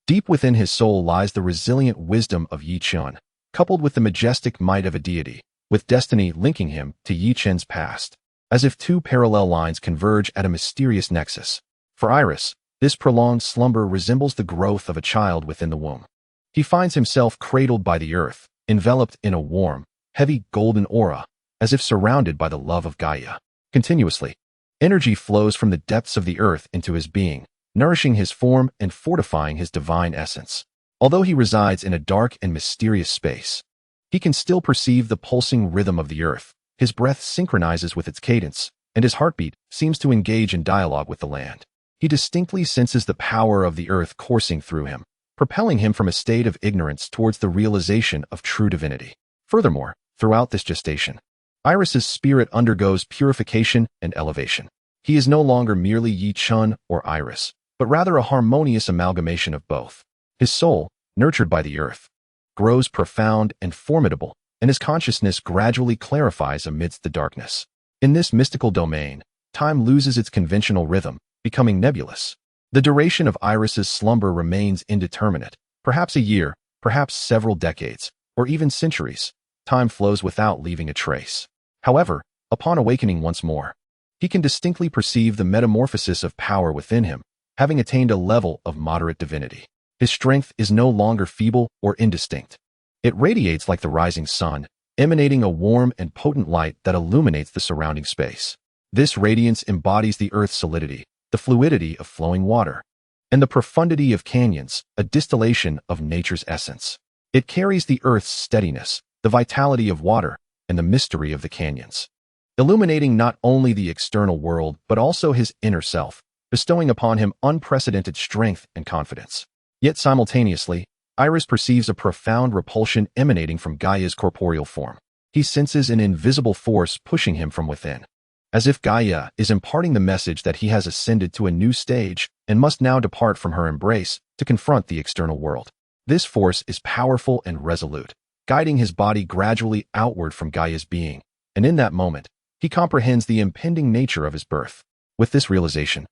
Deep within his soul lies the resilient wisdom of Chen, coupled with the majestic might of a deity, with destiny linking him to Chen's past, as if two parallel lines converge at a mysterious nexus. For Aerys, this prolonged slumber resembles the growth of a child within the womb. He finds himself cradled by the earth, enveloped in a warm, heavy golden aura, as if surrounded by the love of Gaia. Continuously, energy flows from the depths of the earth into his being, nourishing his form and fortifying his divine essence. Although he resides in a dark and mysterious space, he can still perceive the pulsing rhythm of the earth. His breath synchronizes with its cadence, and his heartbeat seems to engage in dialogue with the land. He distinctly senses the power of the earth coursing through him, propelling him from a state of ignorance towards the realization of true divinity. Furthermore, throughout this gestation, Aerys's spirit undergoes purification and elevation. He is no longer merely Chen or Aerys, but rather a harmonious amalgamation of both. His soul, nurtured by the earth, grows profound and formidable, and his consciousness gradually clarifies amidst the darkness. In this mystical domain, time loses its conventional rhythm, becoming nebulous. The duration of Eris's slumber remains indeterminate, perhaps a year, perhaps several decades, or even centuries. Time flows without leaving a trace. However, upon awakening once more, he can distinctly perceive the metamorphosis of power within him, having attained a level of moderate divinity. His strength is no longer feeble or indistinct. It radiates like the rising sun, emanating a warm and potent light that illuminates the surrounding space. This radiance embodies the Earth's solidity, the fluidity of flowing water, and the profundity of canyons, a distillation of nature's essence. It carries the Earth's steadiness, the vitality of water, and the mystery of the canyons, illuminating not only the external world but also his inner self, bestowing upon him unprecedented strength and confidence. Yet simultaneously, Eris perceives a profound repulsion emanating from Gaia's corporeal form. He senses an invisible force pushing him from within, as if Gaia is imparting the message that he has ascended to a new stage and must now depart from her embrace to confront the external world. This force is powerful and resolute, guiding his body gradually outward from Gaia's being, and in that moment, he comprehends the impending nature of his birth. With this realization,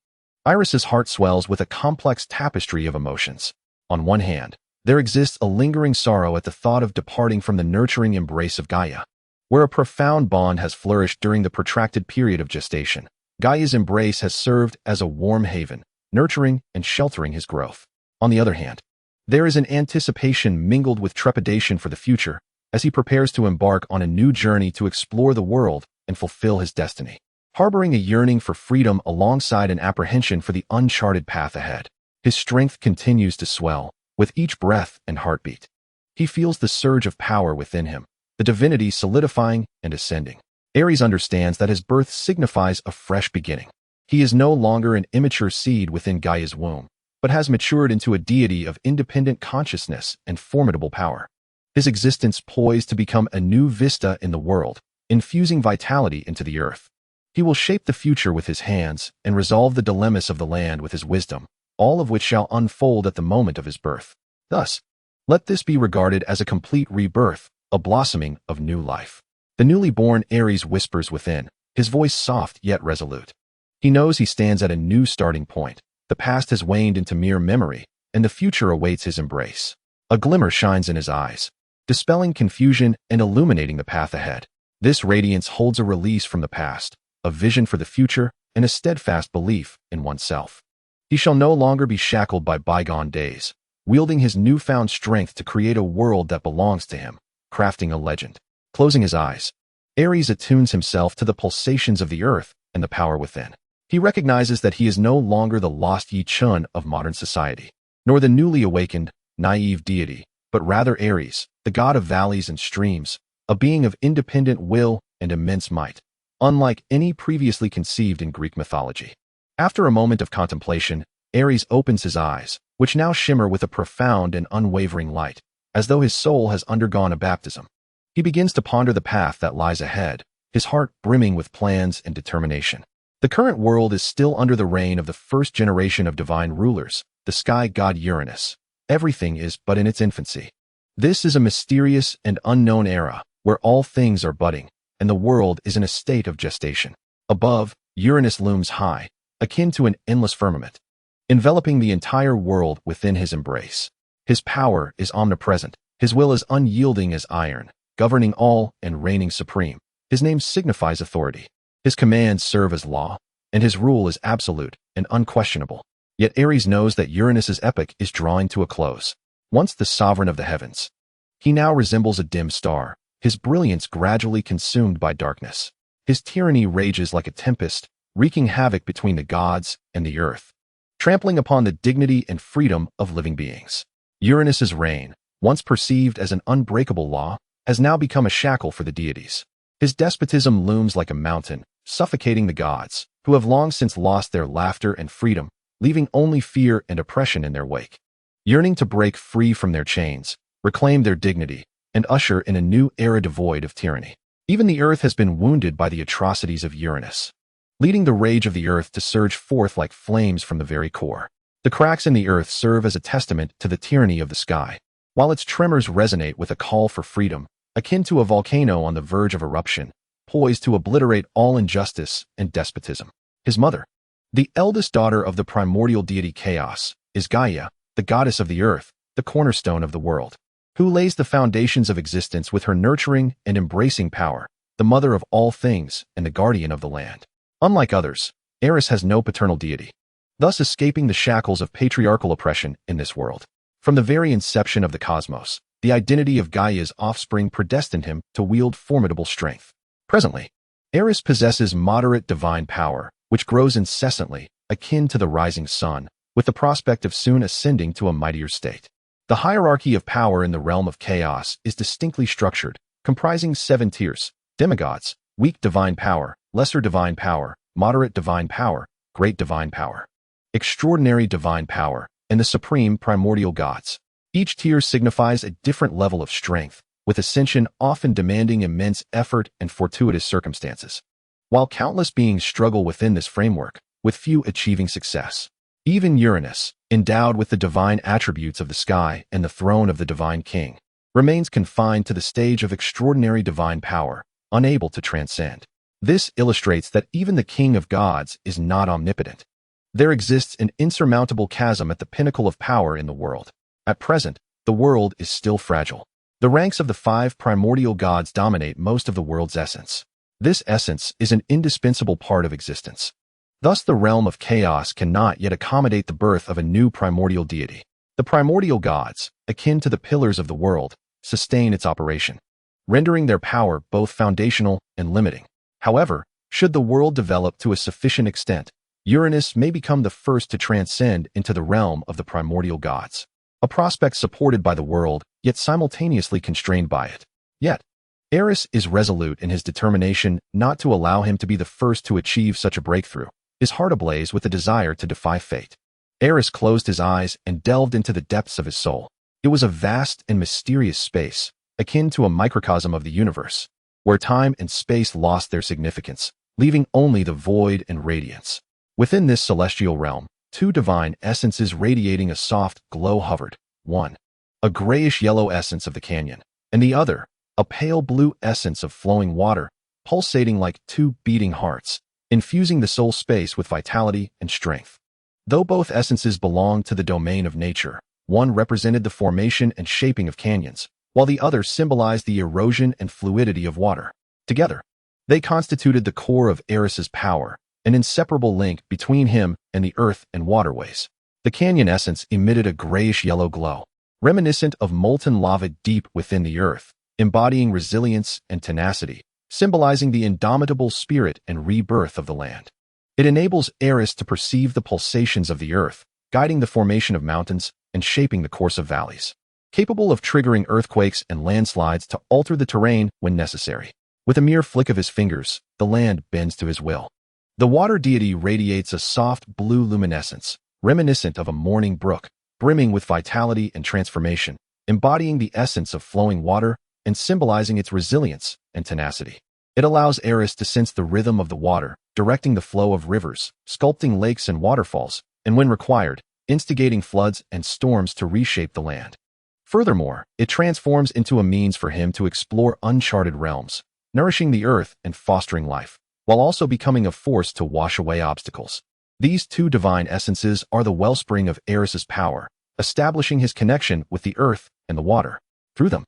Eris's heart swells with a complex tapestry of emotions. On one hand, there exists a lingering sorrow at the thought of departing from the nurturing embrace of Gaia, where a profound bond has flourished during the protracted period of gestation. Gaia's embrace has served as a warm haven, nurturing and sheltering his growth. On the other hand, there is an anticipation mingled with trepidation for the future, as he prepares to embark on a new journey to explore the world and fulfill his destiny, harboring a yearning for freedom alongside an apprehension for the uncharted path ahead. His strength continues to swell with each breath and heartbeat. He feels the surge of power within him, the divinity solidifying and ascending. Aerys understands that his birth signifies a fresh beginning. He is no longer an immature seed within Gaia's womb, but has matured into a deity of independent consciousness and formidable power. His existence poised to become a new vista in the world, infusing vitality into the earth. He will shape the future with his hands and resolve the dilemmas of the land with his wisdom, all of which shall unfold at the moment of his birth. Thus, let this be regarded as a complete rebirth, a blossoming of new life. The newly born Aerys whispers within, his voice soft yet resolute. He knows he stands at a new starting point. The past has waned into mere memory, and the future awaits his embrace. A glimmer shines in his eyes, dispelling confusion and illuminating the path ahead. This radiance holds a release from the past, a vision for the future, and a steadfast belief in oneself. He shall no longer be shackled by bygone days, wielding his newfound strength to create a world that belongs to him, crafting a legend. Closing his eyes, Aerys attunes himself to the pulsations of the earth and the power within. He recognizes that he is no longer the lost Chen of modern society, nor the newly awakened, naive deity, but rather Aerys, the god of valleys and streams, a being of independent will and immense might, unlike any previously conceived in Greek mythology. After a moment of contemplation, Aerys opens his eyes, which now shimmer with a profound and unwavering light, as though his soul has undergone a baptism. He begins to ponder the path that lies ahead, his heart brimming with plans and determination. The current world is still under the reign of the first generation of divine rulers, the sky god Uranus. Everything is but in its infancy. This is a mysterious and unknown era, where all things are budding, and the world is in a state of gestation. Above, Uranus looms high, akin to an endless firmament, enveloping the entire world within his embrace. His power is omnipresent, his will is unyielding as iron, governing all and reigning supreme. His name signifies authority. His commands serve as law, and his rule is absolute and unquestionable. Yet Aerys knows that Uranus's epoch is drawing to a close. Once the sovereign of the heavens, he now resembles a dim star, his brilliance gradually consumed by darkness. His tyranny rages like a tempest, wreaking havoc between the gods and the earth, trampling upon the dignity and freedom of living beings. Uranus's reign, once perceived as an unbreakable law, has now become a shackle for the deities. His despotism looms like a mountain, suffocating the gods, who have long since lost their laughter and freedom, leaving only fear and oppression in their wake. Yearning to break free from their chains, reclaim their dignity, and usher in a new era devoid of tyranny. Even the earth has been wounded by the atrocities of Uranus, leading the rage of the earth to surge forth like flames from the very core. The cracks in the earth serve as a testament to the tyranny of the sky, while its tremors resonate with a call for freedom, akin to a volcano on the verge of eruption, poised to obliterate all injustice and despotism. His mother, The eldest daughter of the primordial deity Chaos is Gaia, the goddess of the earth, the cornerstone of the world, who lays the foundations of existence with her nurturing and embracing power, the mother of all things and the guardian of the land. Unlike others, Aerys has no paternal deity, thus escaping the shackles of patriarchal oppression in this world. From the very inception of the cosmos, the identity of Gaia's offspring predestined him to wield formidable strength. Presently, Aerys possesses moderate divine power, which grows incessantly, akin to the rising sun, with the prospect of soon ascending to a mightier state. The hierarchy of power in the realm of chaos is distinctly structured, comprising 7 tiers: demigods, weak divine power, lesser divine power, moderate divine power, great divine power, extraordinary divine power, and the supreme primordial gods. Each tier signifies a different level of strength, with ascension often demanding immense effort and fortuitous circumstances. While countless beings struggle within this framework, with few achieving success. Even Uranus, endowed with the divine attributes of the sky and the throne of the divine king, remains confined to the stage of extraordinary divine power, unable to transcend. This illustrates that even the king of gods is not omnipotent. There exists an insurmountable chasm at the pinnacle of power in the world. At present, the world is still fragile. The ranks of the 5 primordial gods dominate most of the world's essence. This essence is an indispensable part of existence. Thus, the realm of chaos cannot yet accommodate the birth of a new primordial deity. The primordial gods, akin to the pillars of the world, sustain its operation, rendering their power both foundational and limiting. However, should the world develop to a sufficient extent, Uranus may become the first to transcend into the realm of the primordial gods, a prospect supported by the world, yet simultaneously constrained by it. Yet, Aerys is resolute in his determination not to allow him to be the first to achieve such a breakthrough, his heart ablaze with a desire to defy fate. Aerys closed his eyes and delved into the depths of his soul. It was a vast and mysterious space, akin to a microcosm of the universe, where time and space lost their significance, leaving only the void and radiance. Within this celestial realm, 2 divine essences radiating a soft glow hovered, one, a grayish-yellow essence of the canyon, and the other, a pale blue essence of flowing water, pulsating like 2 beating hearts, infusing the soul space with vitality and strength. Though both essences belonged to the domain of nature, one represented the formation and shaping of canyons, while the other symbolized the erosion and fluidity of water. Together, they constituted the core of Aerys's power, an inseparable link between him and the earth and waterways. The canyon essence emitted a grayish-yellow glow, reminiscent of molten lava deep within the earth, embodying resilience and tenacity, symbolizing the indomitable spirit and rebirth of the land. It enables Aerys to perceive the pulsations of the earth, guiding the formation of mountains and shaping the course of valleys, capable of triggering earthquakes and landslides to alter the terrain when necessary. With a mere flick of his fingers, the land bends to his will. The water deity radiates a soft blue luminescence, reminiscent of a morning brook, brimming with vitality and transformation, embodying the essence of flowing water and symbolizing its resilience and tenacity. It allows Aerys to sense the rhythm of the water, directing the flow of rivers, sculpting lakes and waterfalls, and when required, instigating floods and storms to reshape the land. Furthermore, it transforms into a means for him to explore uncharted realms, nourishing the earth and fostering life, while also becoming a force to wash away obstacles. These 2 divine essences are the wellspring of Aerys's power, establishing his connection with the earth and the water. Through them,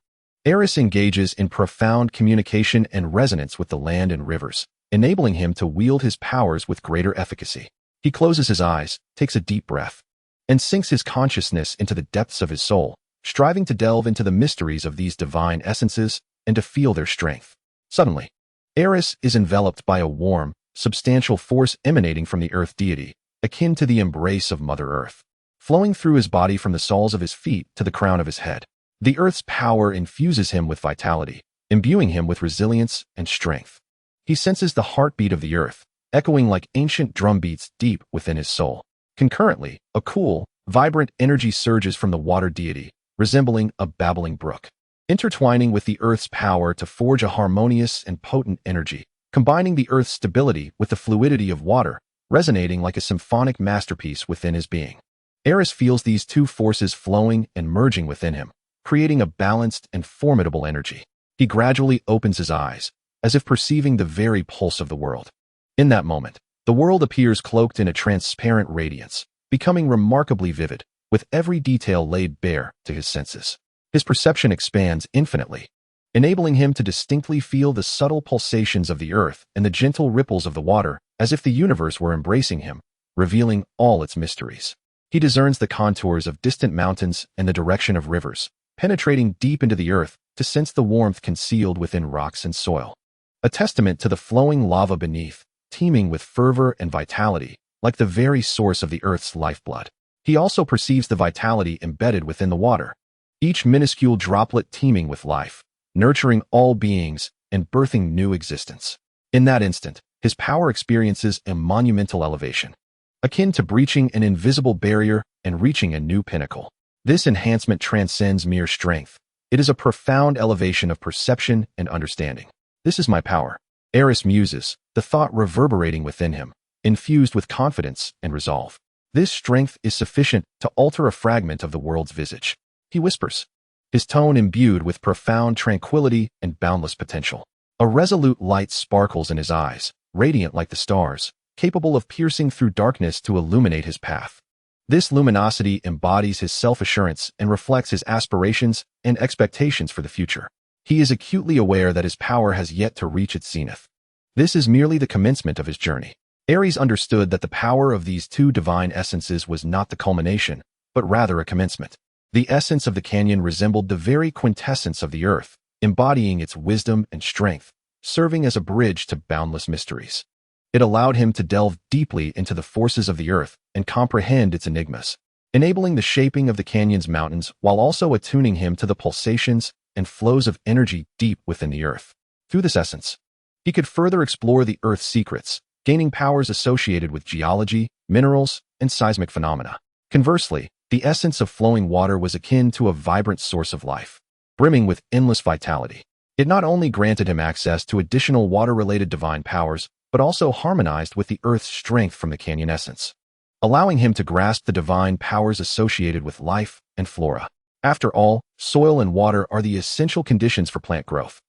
Aerys engages in profound communication and resonance with the land and rivers, enabling him to wield his powers with greater efficacy. He closes his eyes, takes a deep breath, and sinks his consciousness into the depths of his soul, striving to delve into the mysteries of these divine essences and to feel their strength. Suddenly, Aerys is enveloped by a warm, substantial force emanating from the earth deity, akin to the embrace of Mother Earth, flowing through his body from the soles of his feet to the crown of his head. The earth's power infuses him with vitality, imbuing him with resilience and strength. He senses the heartbeat of the earth, echoing like ancient drum beats deep within his soul. Concurrently, a cool, vibrant energy surges from the water deity, resembling a babbling brook, intertwining with the earth's power to forge a harmonious and potent energy, combining the earth's stability with the fluidity of water, resonating like a symphonic masterpiece within his being. Aerys feels these 2 forces flowing and merging within him, creating a balanced and formidable energy. He gradually opens his eyes, as if perceiving the very pulse of the world. In that moment, The world appears cloaked in a transparent radiance, becoming remarkably vivid, with every detail laid bare to his senses. His perception expands infinitely, enabling him to distinctly feel the subtle pulsations of the earth and the gentle ripples of the water, as if the universe were embracing him, revealing all its mysteries. He discerns the contours of distant mountains and the direction of rivers, penetrating deep into the earth to sense the warmth concealed within rocks and soil. A testament to the flowing lava beneath, teeming with fervor and vitality, like the very source of the earth's lifeblood. He also perceives the vitality embedded within the water, each minuscule droplet teeming with life, nurturing all beings and birthing new existence. In that instant, his power experiences a monumental elevation, akin to breaching an invisible barrier and reaching a new pinnacle. This enhancement transcends mere strength. It is a profound elevation of perception and understanding. This is my power, Aerys muses, the thought reverberating within him, infused with confidence and resolve. This strength is sufficient to alter a fragment of the world's visage. He whispers, his tone imbued with profound tranquility and boundless potential. A resolute light sparkles in his eyes, radiant like the stars, capable of piercing through darkness to illuminate his path. This luminosity embodies his self-assurance and reflects his aspirations and expectations for the future. He is acutely aware that his power has yet to reach its zenith. This is merely the commencement of his journey. Aerys understood that the power of these two divine essences was not the culmination, but rather a commencement. The essence of the canyon resembled the very quintessence of the earth, embodying its wisdom and strength, serving as a bridge to boundless mysteries. It allowed him to delve deeply into the forces of the earth and comprehend its enigmas, enabling the shaping of the canyon's mountains while also attuning him to the pulsations and flows of energy deep within the earth. Through this essence, he could further explore the earth's secrets, gaining powers associated with geology, minerals, and seismic phenomena. Conversely, the essence of flowing water was akin to a vibrant source of life, brimming with endless vitality. It not only granted him access to additional water-related divine powers, but also harmonized with the earth's strength from the canyon essence, allowing him to grasp the divine powers associated with life and flora. After all, soil and water are the essential conditions for plant growth,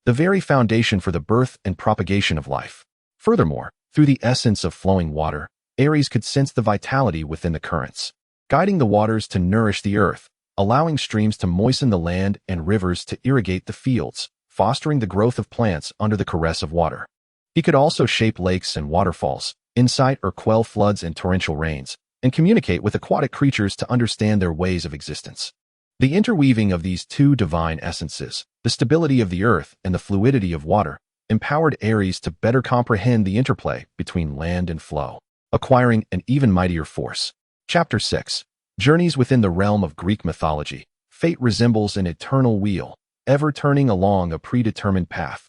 the very foundation for the birth and propagation of life. Furthermore, through the essence of flowing water, Aerys could sense the vitality within the currents, guiding the waters to nourish the earth, allowing streams to moisten the land and rivers to irrigate the fields, fostering the growth of plants under the caress of water. He could also shape lakes and waterfalls, incite or quell floods and torrential rains, and communicate with aquatic creatures to understand their ways of existence. The interweaving of these two divine essences, the stability of the earth and the fluidity of water, empowered Aerys to better comprehend the interplay between land and flow, acquiring an even mightier force. Chapter 6. Journeys within the realm of Greek mythology. Fate resembles an eternal wheel, ever turning along a predetermined path,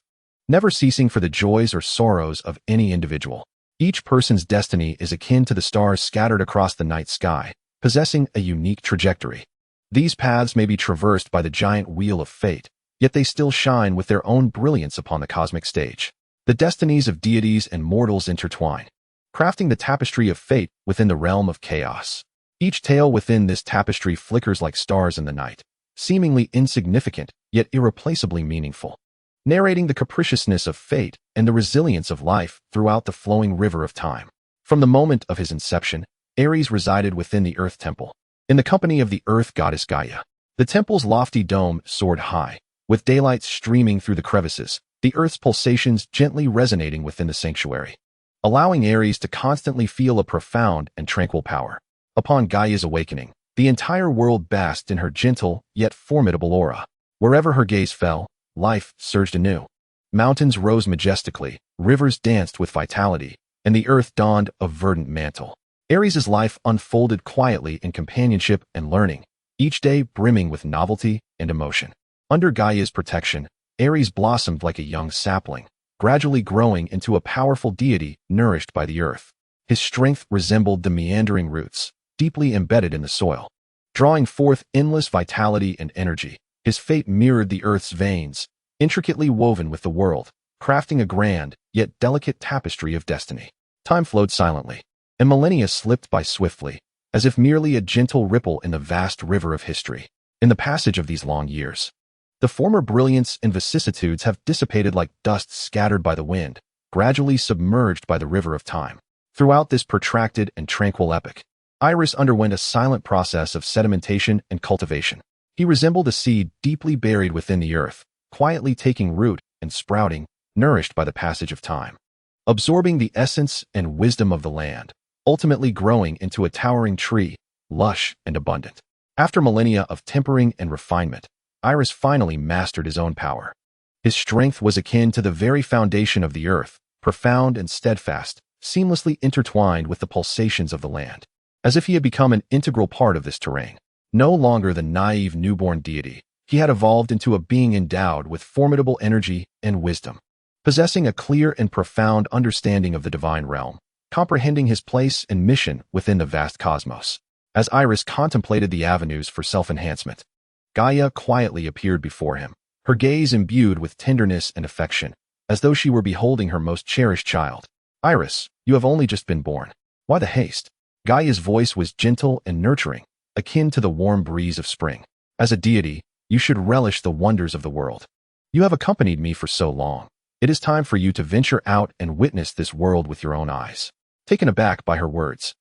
never ceasing for the joys or sorrows of any individual. Each person's destiny is akin to the stars scattered across the night sky, possessing a unique trajectory. These paths may be traversed by the giant wheel of fate, yet they still shine with their own brilliance upon the cosmic stage. The destinies of deities and mortals intertwine, crafting the tapestry of fate within the realm of chaos. Each tale within this tapestry flickers like stars in the night, seemingly insignificant, yet irreplaceably meaningful, narrating the capriciousness of fate and the resilience of life throughout the flowing river of time. From the moment of his inception, Aerys resided within the Earth Temple, in the company of the Earth goddess Gaia. The temple's lofty dome soared high, with daylight streaming through the crevices, the Earth's pulsations gently resonating within the sanctuary, allowing Aerys to constantly feel a profound and tranquil power. Upon Gaia's awakening, the entire world basked in her gentle yet formidable aura. Wherever her gaze fell, life surged anew. Mountains rose majestically, rivers danced with vitality, and the earth donned a verdant mantle. Aerys' life unfolded quietly in companionship and learning, each day brimming with novelty and emotion. Under Gaia's protection, Aerys blossomed like a young sapling, gradually growing into a powerful deity nourished by the earth. His strength resembled the meandering roots, deeply embedded in the soil, drawing forth endless vitality and energy. His fate mirrored the earth's veins, intricately woven with the world, crafting a grand, yet delicate tapestry of destiny. Time flowed silently, and millennia slipped by swiftly, as if merely a gentle ripple in the vast river of history. In the passage of these long years, the former brilliance and vicissitudes have dissipated like dust scattered by the wind, gradually submerged by the river of time. Throughout this protracted and tranquil epoch, Aerys underwent a silent process of sedimentation and cultivation. He resembled a seed deeply buried within the earth, quietly taking root and sprouting, nourished by the passage of time, absorbing the essence and wisdom of the land, ultimately growing into a towering tree, lush and abundant. After millennia of tempering and refinement, Aerys finally mastered his own power. His strength was akin to the very foundation of the earth, profound and steadfast, seamlessly intertwined with the pulsations of the land, as if he had become an integral part of this terrain. No longer the naive newborn deity, he had evolved into a being endowed with formidable energy and wisdom, possessing a clear and profound understanding of the divine realm, comprehending his place and mission within the vast cosmos. As Aerys contemplated the avenues for self-enhancement, Gaia quietly appeared before him, her gaze imbued with tenderness and affection, as though she were beholding her most cherished child. "Aerys, you have only just been born. Why the haste?" Gaia's voice was gentle and nurturing, akin to the warm breeze of spring. "As a deity, you should relish the wonders of the world. You have accompanied me for so long. It is time for you to venture out and witness this world with your own eyes." Taken aback by her words,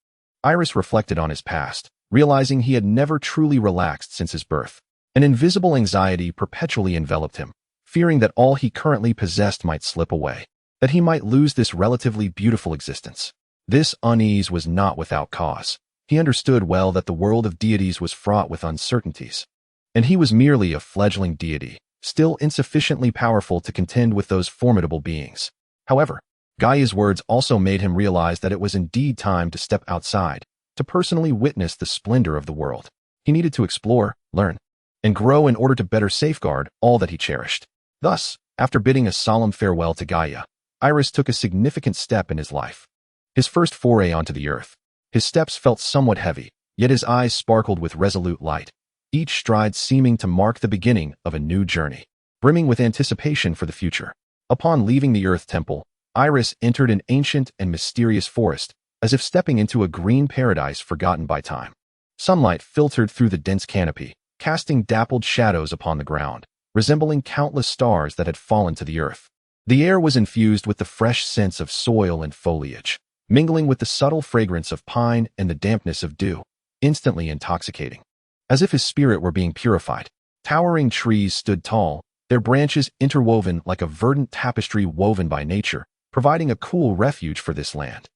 Aerys reflected on his past, realizing he had never truly relaxed since his birth. An invisible anxiety perpetually enveloped him, fearing that all he currently possessed might slip away, that he might lose this relatively beautiful existence. This unease was not without cause. He understood well that the world of deities was fraught with uncertainties, and he was merely a fledgling deity, still insufficiently powerful to contend with those formidable beings. However, Gaia's words also made him realize that it was indeed time to step outside, to personally witness the splendor of the world. He needed to explore, learn, and grow in order to better safeguard all that he cherished. Thus, after bidding a solemn farewell to Gaia, Aerys took a significant step in his life. His first foray onto the earth. His steps felt somewhat heavy, yet his eyes sparkled with resolute light, each stride seeming to mark the beginning of a new journey, brimming with anticipation for the future. Upon leaving the Earth Temple, Aerys entered an ancient and mysterious forest, as if stepping into a green paradise forgotten by time. Sunlight filtered through the dense canopy, casting dappled shadows upon the ground, resembling countless stars that had fallen to the earth. The air was infused with the fresh scents of soil and foliage, mingling with the subtle fragrance of pine and the dampness of dew, instantly intoxicating. As if his spirit were being purified, towering trees stood tall, their branches interwoven like a verdant tapestry woven by nature, providing a cool refuge for this land.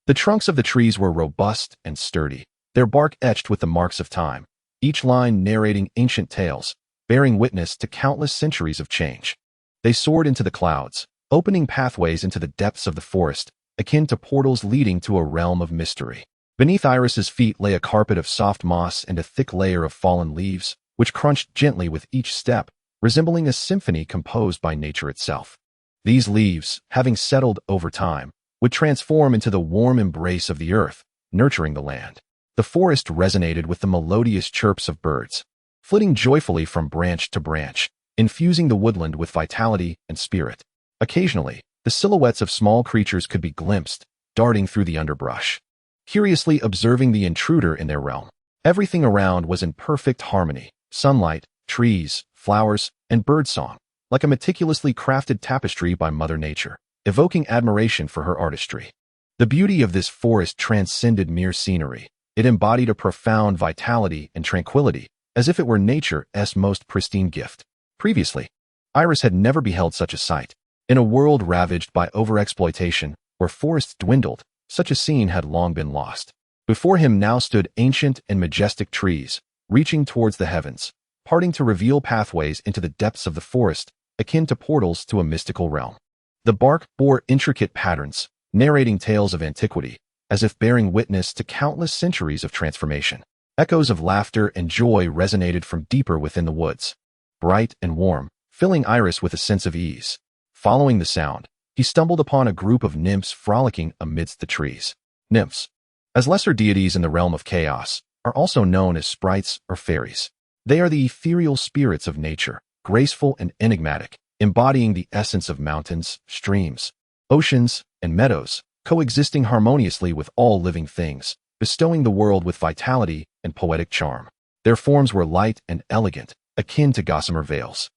The trunks of the trees were robust and sturdy, their bark etched with the marks of time, each line narrating ancient tales, bearing witness to countless centuries of change. They soared into the clouds, opening pathways into the depths of the forest, akin to portals leading to a realm of mystery. Beneath Aerys's feet lay a carpet of soft moss and a thick layer of fallen leaves, which crunched gently with each step, resembling a symphony composed by nature itself. These leaves, having settled over time, would transform into the warm embrace of the earth, nurturing the land. The forest resonated with the melodious chirps of birds, flitting joyfully from branch to branch, infusing the woodland with vitality and spirit. Occasionally, the silhouettes of small creatures could be glimpsed, darting through the underbrush, curiously observing the intruder in their realm. Everything around was in perfect harmony: sunlight, trees, flowers, and birdsong, like a meticulously crafted tapestry by Mother Nature, evoking admiration for her artistry. The beauty of this forest transcended mere scenery. It embodied a profound vitality and tranquility, as if it were nature's most pristine gift. Previously, Aerys had never beheld such a sight. In a world ravaged by overexploitation, where forests dwindled, such a scene had long been lost. Before him now stood ancient and majestic trees, reaching towards the heavens, parting to reveal pathways into the depths of the forest, akin to portals to a mystical realm. The bark bore intricate patterns, narrating tales of antiquity, as if bearing witness to countless centuries of transformation. Echoes of laughter and joy resonated from deeper within the woods, bright and warm, filling Aerys with a sense of ease. Following the sound, he stumbled upon a group of nymphs frolicking amidst the trees. Nymphs, as lesser deities in the realm of chaos, are also known as sprites or fairies. They are the ethereal spirits of nature, graceful and enigmatic, embodying the essence of mountains, streams, oceans, and meadows, coexisting harmoniously with all living things, bestowing the world with vitality and poetic charm. Their forms were light and elegant, akin to gossamer veils.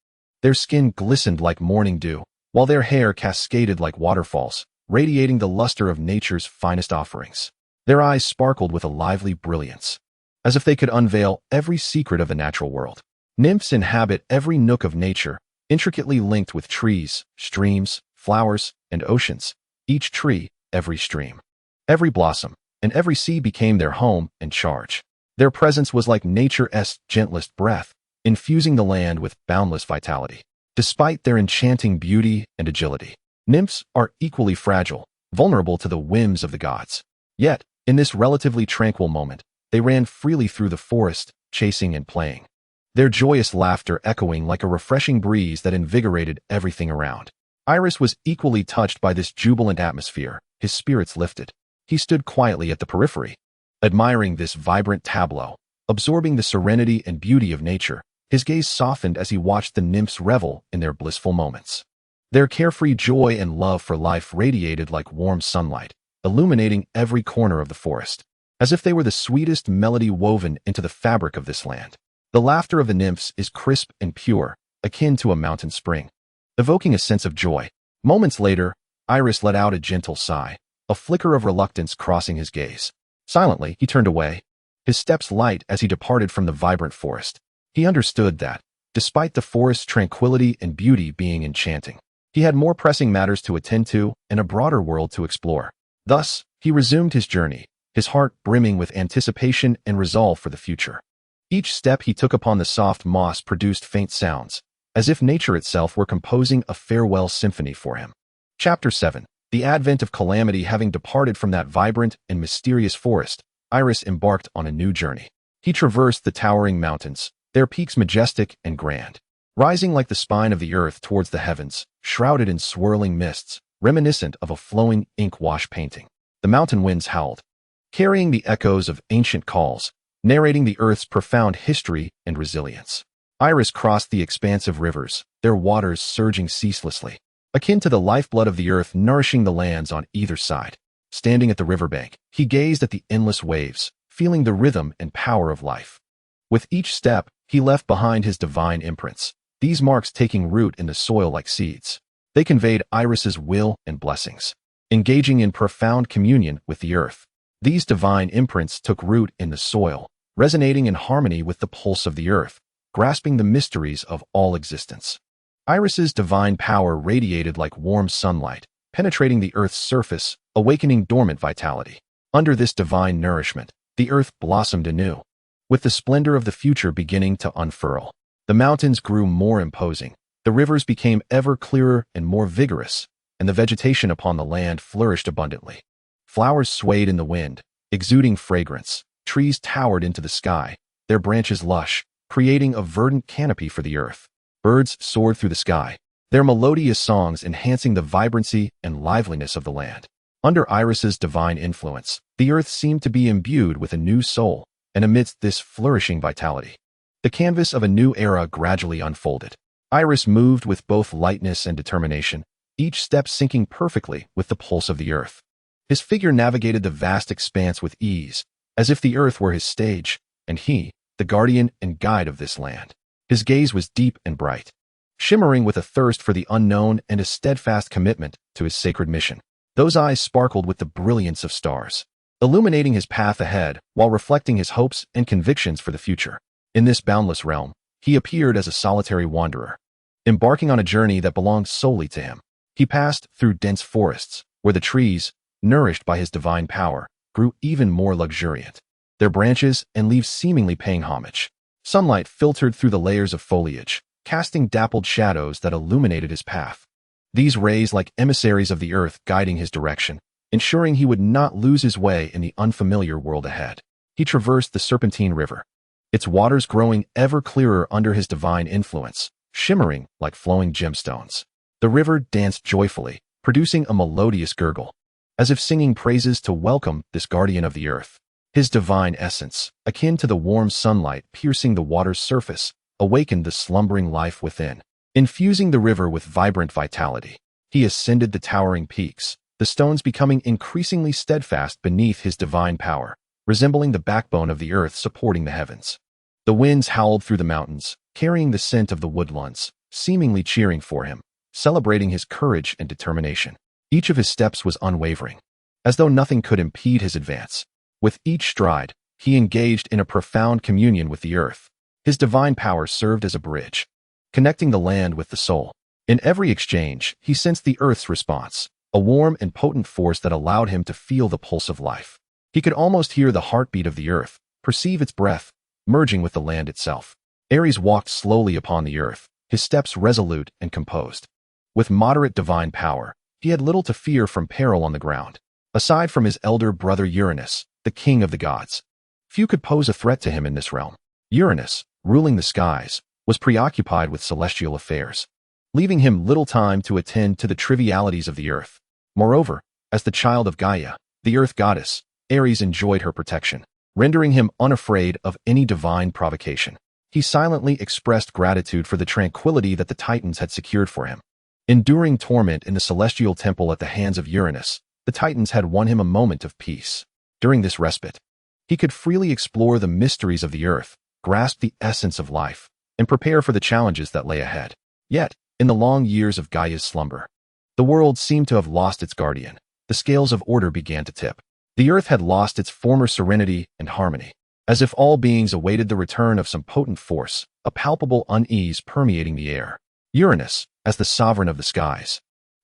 Their skin glistened like morning dew, while their hair cascaded like waterfalls, radiating the luster of nature's finest offerings. Their eyes sparkled with a lively brilliance, as if they could unveil every secret of the natural world. Nymphs inhabit every nook of nature, intricately linked with trees, streams, flowers, and oceans. Each tree, every stream, every blossom, and every sea became their home and charge. Their presence was like nature's gentlest breath, infusing the land with boundless vitality. Despite their enchanting beauty and agility, nymphs are equally fragile, vulnerable to the whims of the gods. Yet, in this relatively tranquil moment, they ran freely through the forest, chasing and playing, their joyous laughter echoing like a refreshing breeze that invigorated everything around. Aerys was equally touched by this jubilant atmosphere, his spirits lifted. He stood quietly at the periphery, admiring this vibrant tableau, absorbing the serenity and beauty of nature. His gaze softened as he watched the nymphs revel in their blissful moments. Their carefree joy and love for life radiated like warm sunlight, illuminating every corner of the forest, as if they were the sweetest melody woven into the fabric of this land. The laughter of the nymphs is crisp and pure, akin to a mountain spring, evoking a sense of joy. Moments later, Aerys let out a gentle sigh, a flicker of reluctance crossing his gaze. Silently, he turned away, his steps light as he departed from the vibrant forest. He understood that, despite the forest's tranquility and beauty being enchanting, he had more pressing matters to attend to and a broader world to explore. Thus, he resumed his journey, his heart brimming with anticipation and resolve for the future. Each step he took upon the soft moss produced faint sounds, as if nature itself were composing a farewell symphony for him. Chapter 7. The advent of calamity. Having departed from that vibrant and mysterious forest, Aerys embarked on a new journey. He traversed the towering mountains, their peaks majestic and grand, rising like the spine of the earth towards the heavens, shrouded in swirling mists, reminiscent of a flowing ink-wash painting. The mountain winds howled, carrying the echoes of ancient calls, narrating the earth's profound history and resilience. Aerys crossed the expansive rivers, their waters surging ceaselessly, akin to the lifeblood of the earth nourishing the lands on either side. Standing at the riverbank, he gazed at the endless waves, feeling the rhythm and power of life. With each step, he left behind his divine imprints, these marks taking root in the soil like seeds. They conveyed Aerys's will and blessings, engaging in profound communion with the earth. These divine imprints took root in the soil, resonating in harmony with the pulse of the earth, grasping the mysteries of all existence. Aerys's divine power radiated like warm sunlight, penetrating the earth's surface, awakening dormant vitality. Under this divine nourishment, the earth blossomed anew, with the splendor of the future beginning to unfurl. The mountains grew more imposing, the rivers became ever clearer and more vigorous, and the vegetation upon the land flourished abundantly. Flowers swayed in the wind, exuding fragrance. Trees towered into the sky, their branches lush, creating a verdant canopy for the earth. Birds soared through the sky, their melodious songs enhancing the vibrancy and liveliness of the land. Under Aerys's divine influence, the earth seemed to be imbued with a new soul, and amidst this flourishing vitality, the canvas of a new era gradually unfolded. Aerys moved with both lightness and determination, each step syncing perfectly with the pulse of the earth. His figure navigated the vast expanse with ease, as if the earth were his stage, and he, the guardian and guide of this land. His gaze was deep and bright, shimmering with a thirst for the unknown and a steadfast commitment to his sacred mission. Those eyes sparkled with the brilliance of stars, illuminating his path ahead while reflecting his hopes and convictions for the future. In this boundless realm, he appeared as a solitary wanderer, embarking on a journey that belonged solely to him. He passed through dense forests, where the trees, nourished by his divine power, grew even more luxuriant, their branches and leaves seemingly paying homage. Sunlight filtered through the layers of foliage, casting dappled shadows that illuminated his path. These rays like emissaries of the earth guiding his direction, ensuring he would not lose his way in the unfamiliar world ahead. He traversed the serpentine river, its waters growing ever clearer under his divine influence, shimmering like flowing gemstones. The river danced joyfully, producing a melodious gurgle, as if singing praises to welcome this guardian of the earth. His divine essence, akin to the warm sunlight piercing the water's surface, awakened the slumbering life within, infusing the river with vibrant vitality. He ascended the towering peaks, the stones becoming increasingly steadfast beneath his divine power, resembling the backbone of the earth supporting the heavens. The winds howled through the mountains, carrying the scent of the woodlands, seemingly cheering for him, celebrating his courage and determination. Each of his steps was unwavering, as though nothing could impede his advance. With each stride, he engaged in a profound communion with the earth. His divine power served as a bridge, connecting the land with the soul. In every exchange, he sensed the earth's response, a warm and potent force that allowed him to feel the pulse of life. He could almost hear the heartbeat of the earth, perceive its breath, merging with the land itself. Aerys walked slowly upon the earth, his steps resolute and composed. With moderate divine power, he had little to fear from peril on the ground. Aside from his elder brother Uranus, the king of the gods, few could pose a threat to him in this realm. Uranus, ruling the skies, was preoccupied with celestial affairs, leaving him little time to attend to the trivialities of the earth. Moreover, as the child of Gaia, the earth goddess, Aerys enjoyed her protection, rendering him unafraid of any divine provocation. He silently expressed gratitude for the tranquility that the Titans had secured for him. Enduring torment in the celestial temple at the hands of Uranus, the Titans had won him a moment of peace. During this respite, he could freely explore the mysteries of the earth, grasp the essence of life, and prepare for the challenges that lay ahead. Yet, in the long years of Gaia's slumber, the world seemed to have lost its guardian. The scales of order began to tip. The earth had lost its former serenity and harmony, as if all beings awaited the return of some potent force, a palpable unease permeating the air. Uranus, as the sovereign of the skies,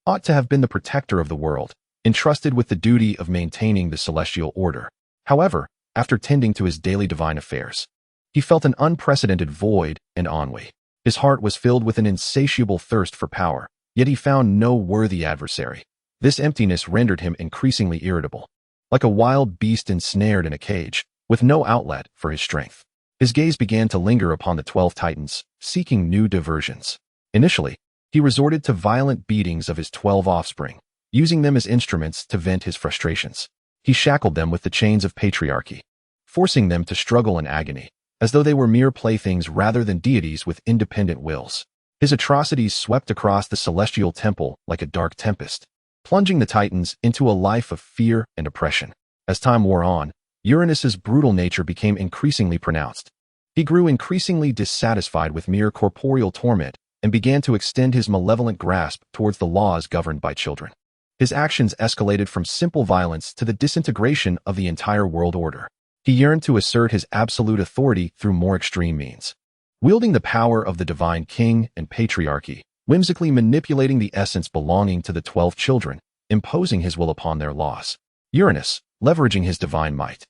ought to have been the protector of the world, entrusted with the duty of maintaining the celestial order. However, after tending to his daily divine affairs, he felt an unprecedented void and ennui. His heart was filled with an insatiable thirst for power, yet he found no worthy adversary. This emptiness rendered him increasingly irritable, like a wild beast ensnared in a cage, with no outlet for his strength. His gaze began to linger upon the 12 Titans, seeking new diversions. Initially, he resorted to violent beatings of his 12 offspring, using them as instruments to vent his frustrations. He shackled them with the chains of patriarchy, forcing them to struggle in agony, as though they were mere playthings rather than deities with independent wills. His atrocities swept across the celestial temple like a dark tempest, plunging the Titans into a life of fear and oppression. As time wore on, Uranus's brutal nature became increasingly pronounced. He grew increasingly dissatisfied with mere corporeal torment and began to extend his malevolent grasp towards the laws governed by children. His actions escalated from simple violence to the disintegration of the entire world order. He yearned to assert his absolute authority through more extreme means, wielding the power of the divine king and patriarchy, whimsically manipulating the essence belonging to the 12 children, imposing his will upon their laws. Uranus, leveraging his divine might,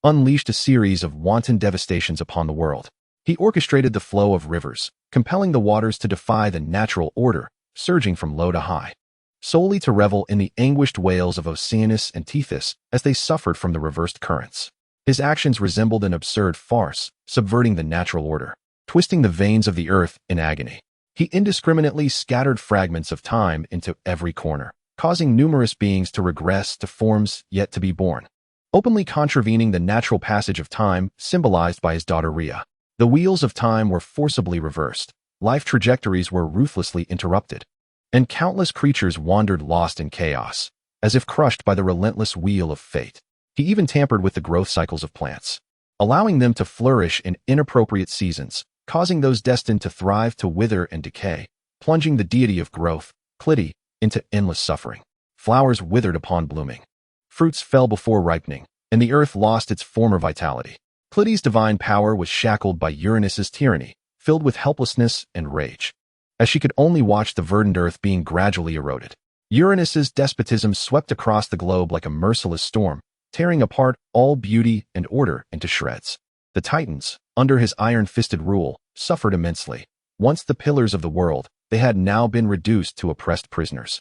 unleashed a series of wanton devastations upon the world. He orchestrated the flow of rivers, compelling the waters to defy the natural order, surging from low to high, solely to revel in the anguished wails of Oceanus and Tethys as they suffered from the reversed currents. His actions resembled an absurd farce, subverting the natural order, twisting the veins of the earth in agony. He indiscriminately scattered fragments of time into every corner, causing numerous beings to regress to forms yet to be born, openly contravening the natural passage of time symbolized by his daughter Rhea. The wheels of time were forcibly reversed, life trajectories were ruthlessly interrupted, and countless creatures wandered lost in chaos, as if crushed by the relentless wheel of fate. He even tampered with the growth cycles of plants, allowing them to flourish in inappropriate seasons, causing those destined to thrive to wither and decay, plunging the deity of growth, Clydie, into endless suffering. Flowers withered upon blooming, fruits fell before ripening, and the earth lost its former vitality. Clydie's divine power was shackled by Uranus's tyranny, filled with helplessness and rage, as she could only watch the verdant earth being gradually eroded. Uranus's despotism swept across the globe like a merciless storm, tearing apart all beauty and order into shreds. The Titans, under his iron-fisted rule, suffered immensely. Once the pillars of the world, they had now been reduced to oppressed prisoners,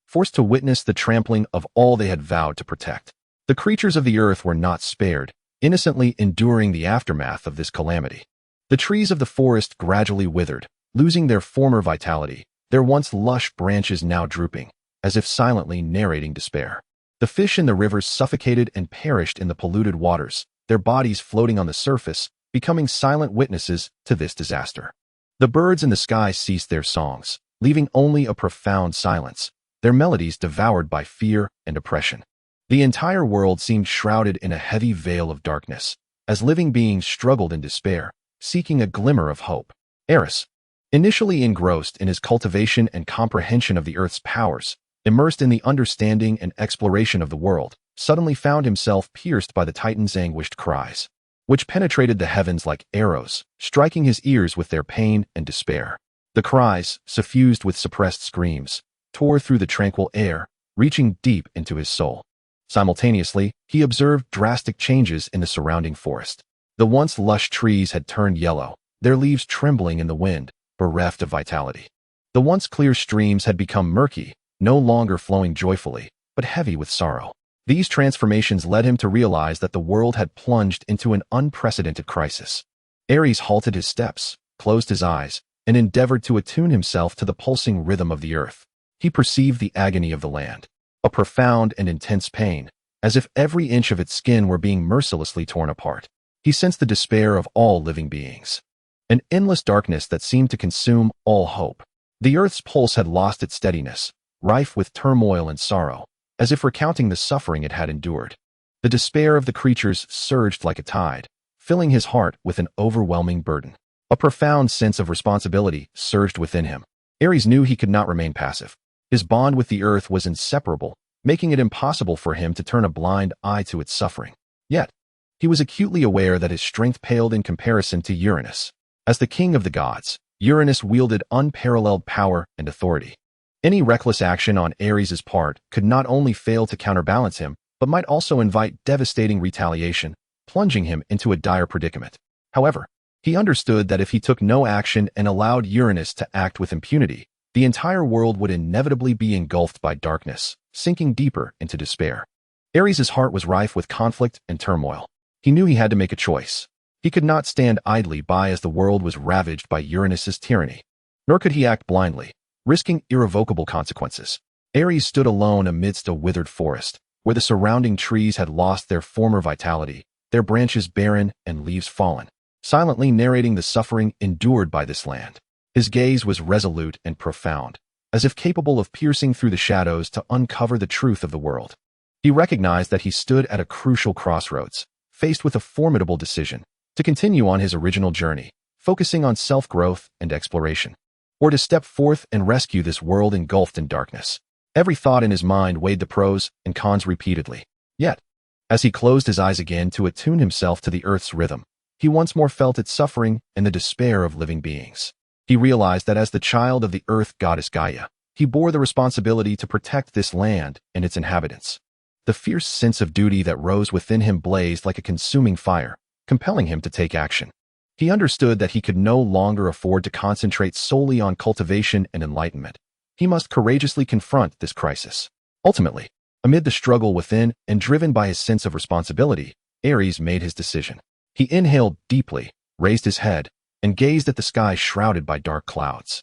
forced to witness the trampling of all they had vowed to protect. The creatures of the earth were not spared, innocently enduring the aftermath of this calamity. The trees of the forest gradually withered, losing their former vitality, their once lush branches now drooping, as if silently narrating despair. The fish in the rivers suffocated and perished in the polluted waters, their bodies floating on the surface, becoming silent witnesses to this disaster. The birds in the sky ceased their songs, leaving only a profound silence, their melodies devoured by fear and oppression. The entire world seemed shrouded in a heavy veil of darkness, as living beings struggled in despair, seeking a glimmer of hope. Aerys, initially engrossed in his cultivation and comprehension of the earth's powers, immersed in the understanding and exploration of the world, suddenly found himself pierced by the Titan's anguished cries, which penetrated the heavens like arrows, striking his ears with their pain and despair. The cries, suffused with suppressed screams, tore through the tranquil air, reaching deep into his soul. Simultaneously, he observed drastic changes in the surrounding forest. The once lush trees had turned yellow, their leaves trembling in the wind, bereft of vitality. The once clear streams had become murky, no longer flowing joyfully, but heavy with sorrow. These transformations led him to realize that the world had plunged into an unprecedented crisis. Aerys halted his steps, closed his eyes, and endeavored to attune himself to the pulsing rhythm of the earth. He perceived the agony of the land, a profound and intense pain, as if every inch of its skin were being mercilessly torn apart. He sensed the despair of all living beings, an endless darkness that seemed to consume all hope. The earth's pulse had lost its steadiness, rife with turmoil and sorrow, as if recounting the suffering it had endured. The despair of the creatures surged like a tide, filling his heart with an overwhelming burden. A profound sense of responsibility surged within him. Aerys knew he could not remain passive. His bond with the earth was inseparable, making it impossible for him to turn a blind eye to its suffering. Yet, he was acutely aware that his strength paled in comparison to Uranus. As the king of the gods, Uranus wielded unparalleled power and authority. Any reckless action on Aerys' part could not only fail to counterbalance him, but might also invite devastating retaliation, plunging him into a dire predicament. However, he understood that if he took no action and allowed Uranus to act with impunity, the entire world would inevitably be engulfed by darkness, sinking deeper into despair. Aerys' heart was rife with conflict and turmoil. He knew he had to make a choice. He could not stand idly by as the world was ravaged by Uranus' tyranny. Nor could he act blindly, risking irrevocable consequences. Aerys stood alone amidst a withered forest, where the surrounding trees had lost their former vitality, their branches barren and leaves fallen, silently narrating the suffering endured by this land. His gaze was resolute and profound, as if capable of piercing through the shadows to uncover the truth of the world. He recognized that he stood at a crucial crossroads, faced with a formidable decision: to continue on his original journey, focusing on self-growth and exploration, or to step forth and rescue this world engulfed in darkness. Every thought in his mind weighed the pros and cons repeatedly. Yet, as he closed his eyes again to attune himself to the earth's rhythm, he once more felt its suffering and the despair of living beings. He realized that as the child of the earth goddess Gaia, he bore the responsibility to protect this land and its inhabitants. The fierce sense of duty that rose within him blazed like a consuming fire, compelling him to take action. He understood that he could no longer afford to concentrate solely on cultivation and enlightenment. He must courageously confront this crisis. Ultimately, amid the struggle within and driven by his sense of responsibility, Aerys made his decision. He inhaled deeply, raised his head, and gazed at the sky shrouded by dark clouds.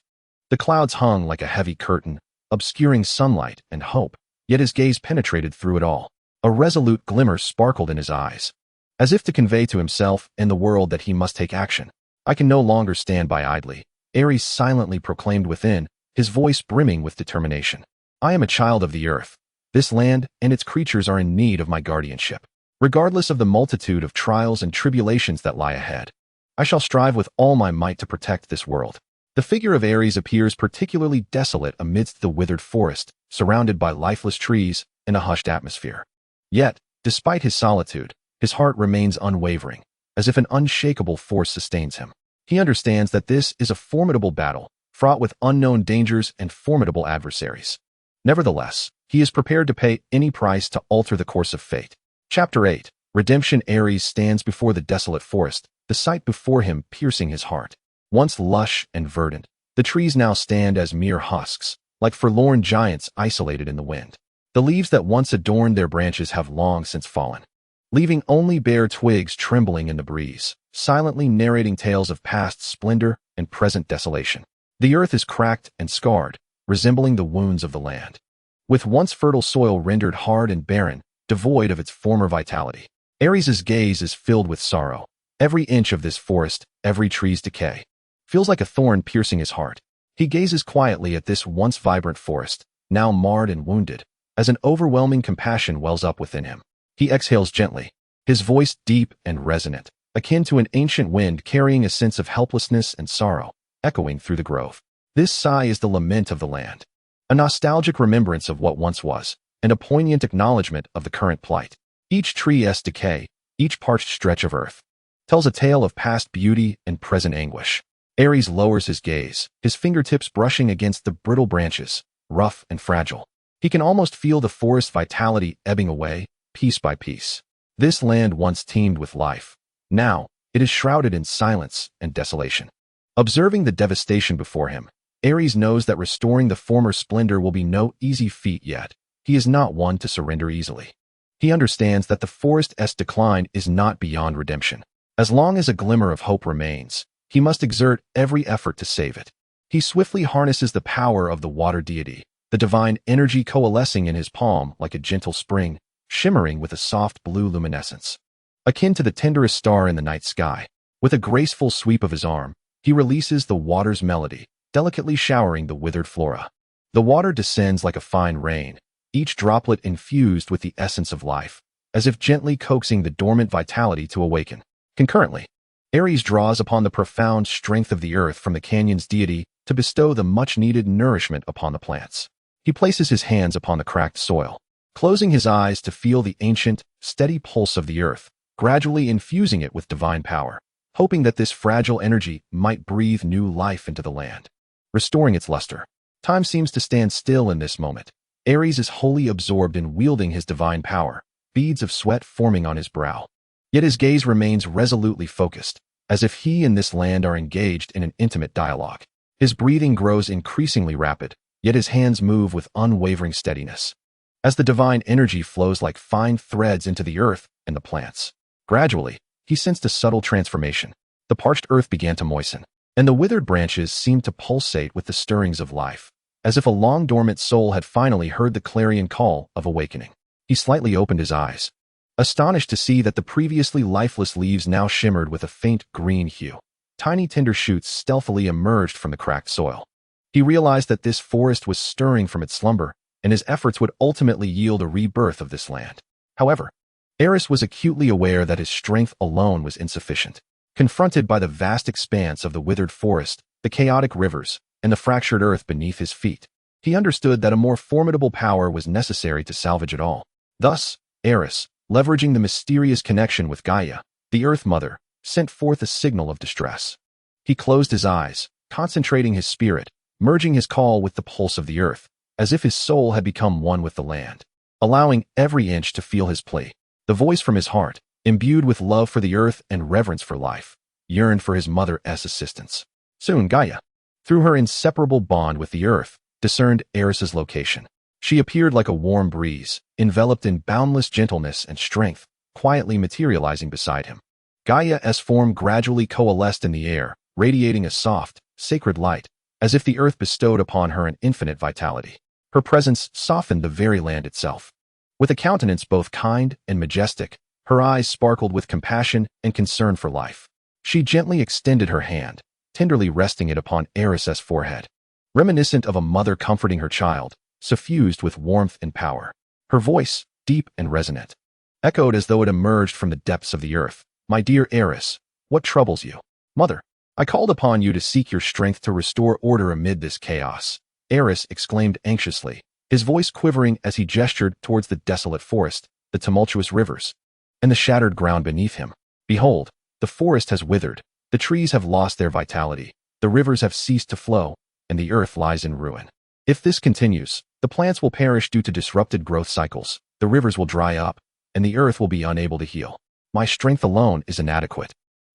The clouds hung like a heavy curtain, obscuring sunlight and hope, yet his gaze penetrated through it all. A resolute glimmer sparkled in his eyes, as if to convey to himself and the world that he must take action. "I can no longer stand by idly," Aerys silently proclaimed within, his voice brimming with determination. "I am a child of the earth. This land and its creatures are in need of my guardianship. Regardless of the multitude of trials and tribulations that lie ahead, I shall strive with all my might to protect this world." The figure of Aerys appears particularly desolate amidst the withered forest, surrounded by lifeless trees and a hushed atmosphere. Yet, despite his solitude, his heart remains unwavering, as if an unshakable force sustains him. He understands that this is a formidable battle, fraught with unknown dangers and formidable adversaries. Nevertheless, he is prepared to pay any price to alter the course of fate. Chapter 8. Redemption. Aerys stands before the desolate forest, the sight before him piercing his heart. Once lush and verdant, the trees now stand as mere husks, like forlorn giants isolated in the wind. The leaves that once adorned their branches have long since fallen, leaving only bare twigs trembling in the breeze, silently narrating tales of past splendor and present desolation. The earth is cracked and scarred, resembling the wounds of the land, with once fertile soil rendered hard and barren, devoid of its former vitality. Aerys' gaze is filled with sorrow. Every inch of this forest, every tree's decay, feels like a thorn piercing his heart. He gazes quietly at this once vibrant forest, now marred and wounded, as an overwhelming compassion wells up within him. He exhales gently, his voice deep and resonant, akin to an ancient wind carrying a sense of helplessness and sorrow, echoing through the grove. This sigh is the lament of the land, a nostalgic remembrance of what once was, and a poignant acknowledgement of the current plight. Each tree's decay, each parched stretch of earth, tells a tale of past beauty and present anguish. Aerys lowers his gaze, his fingertips brushing against the brittle branches, rough and fragile. He can almost feel the forest vitality ebbing away, piece by piece. This land once teemed with life. Now, it is shrouded in silence and desolation. Observing the devastation before him, Aerys knows that restoring the former splendor will be no easy feat yet. He is not one to surrender easily. He understands that the forest's decline is not beyond redemption. As long as a glimmer of hope remains, he must exert every effort to save it. He swiftly harnesses the power of the water deity, the divine energy coalescing in his palm like a gentle spring, shimmering with a soft blue luminescence, akin to the tenderest star in the night sky. With a graceful sweep of his arm, he releases the water's melody, delicately showering the withered flora. The water descends like a fine rain, each droplet infused with the essence of life, as if gently coaxing the dormant vitality to awaken. Concurrently, Aerys draws upon the profound strength of the earth from the canyon's deity to bestow the much-needed nourishment upon the plants. He places his hands upon the cracked soil, closing his eyes to feel the ancient, steady pulse of the earth, gradually infusing it with divine power, hoping that this fragile energy might breathe new life into the land, restoring its luster. Time seems to stand still in this moment. Aerys is wholly absorbed in wielding his divine power, beads of sweat forming on his brow. Yet his gaze remains resolutely focused, as if he and this land are engaged in an intimate dialogue. His breathing grows increasingly rapid, yet his hands move with unwavering steadiness, as the divine energy flows like fine threads into the earth and the plants. Gradually, he sensed a subtle transformation. The parched earth began to moisten, and the withered branches seemed to pulsate with the stirrings of life, as if a long-dormant soul had finally heard the clarion call of awakening. He slightly opened his eyes, astonished to see that the previously lifeless leaves now shimmered with a faint green hue. Tiny tender shoots stealthily emerged from the cracked soil. He realized that this forest was stirring from its slumber, and his efforts would ultimately yield a rebirth of this land. However, Aerys was acutely aware that his strength alone was insufficient. Confronted by the vast expanse of the withered forest, the chaotic rivers, and the fractured earth beneath his feet, he understood that a more formidable power was necessary to salvage it all. Thus, Aerys, leveraging the mysterious connection with Gaia, the Earth Mother, sent forth a signal of distress. He closed his eyes, concentrating his spirit, merging his call with the pulse of the earth, as if his soul had become one with the land, allowing every inch to feel his plea. The voice from his heart, imbued with love for the earth and reverence for life, yearned for his mother's assistance. Soon Gaia, through her inseparable bond with the earth, discerned Aerys's location. She appeared like a warm breeze, enveloped in boundless gentleness and strength, quietly materializing beside him. Gaia's form gradually coalesced in the air, radiating a soft, sacred light, as if the earth bestowed upon her an infinite vitality. Her presence softened the very land itself. With a countenance both kind and majestic, her eyes sparkled with compassion and concern for life. She gently extended her hand, tenderly resting it upon Aerys's forehead, reminiscent of a mother comforting her child, suffused with warmth and power. Her voice, deep and resonant, echoed as though it emerged from the depths of the earth. "My dear Aerys, what troubles you? Mother, I called upon you to seek your strength to restore order amid this chaos," Aerys exclaimed anxiously, his voice quivering as he gestured towards the desolate forest, the tumultuous rivers, and the shattered ground beneath him. "Behold, the forest has withered, the trees have lost their vitality, the rivers have ceased to flow, and the earth lies in ruin. If this continues, the plants will perish due to disrupted growth cycles, the rivers will dry up, and the earth will be unable to heal. My strength alone is inadequate.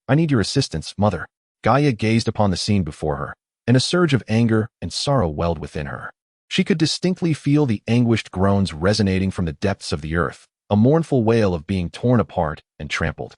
I need your assistance, Mother." Gaia gazed upon the scene before her, and a surge of anger and sorrow welled within her. She could distinctly feel the anguished groans resonating from the depths of the earth, a mournful wail of being torn apart and trampled,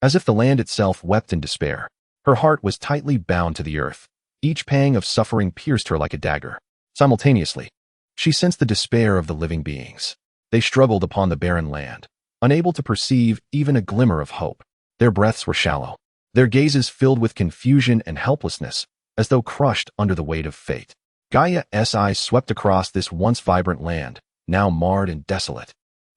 as if the land itself wept in despair. Her heart was tightly bound to the earth. Each pang of suffering pierced her like a dagger. Simultaneously, she sensed the despair of the living beings. They struggled upon the barren land, unable to perceive even a glimmer of hope. Their breaths were shallow, their gazes filled with confusion and helplessness, as though crushed under the weight of fate. Gaia's eyes swept across this once vibrant land, now marred and desolate,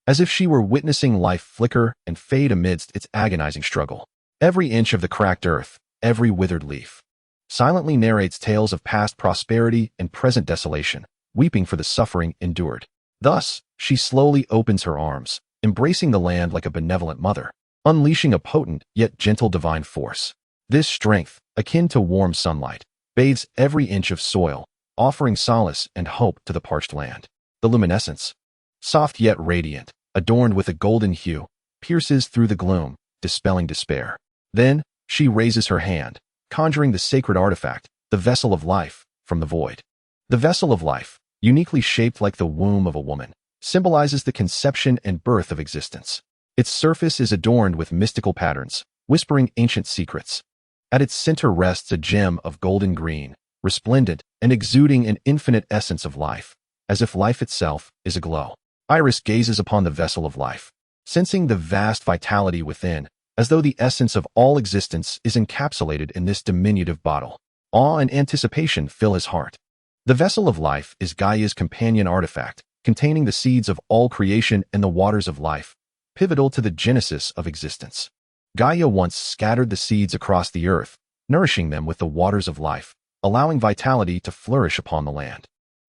as if she were witnessing life flicker and fade amidst its agonizing struggle. Every inch of the cracked earth, every withered leaf, silently narrates tales of past prosperity and present desolation, weeping for the suffering endured. Thus, she slowly opens her arms, embracing the land like a benevolent mother, unleashing a potent yet gentle divine force. This strength, akin to warm sunlight, bathes every inch of soil, offering solace and hope to the parched land. The luminescence, soft yet radiant, adorned with a golden hue, pierces through the gloom, dispelling despair. Then, she raises her hand, conjuring the sacred artifact, the vessel of life, from the void. The vessel of life, uniquely shaped like the womb of a woman, symbolizes the conception and birth of existence. Its surface is adorned with mystical patterns, whispering ancient secrets. At its center rests a gem of golden green, resplendent and exuding an infinite essence of life, as if life itself is aglow. Aerys gazes upon the vessel of life, sensing the vast vitality within, as though the essence of all existence is encapsulated in this diminutive bottle. Awe and anticipation fill his heart. The vessel of life is Gaia's companion artifact, containing the seeds of all creation and the waters of life, pivotal to the genesis of existence. Gaia once scattered the seeds across the earth, nourishing them with the waters of life, allowing vitality to flourish upon the land.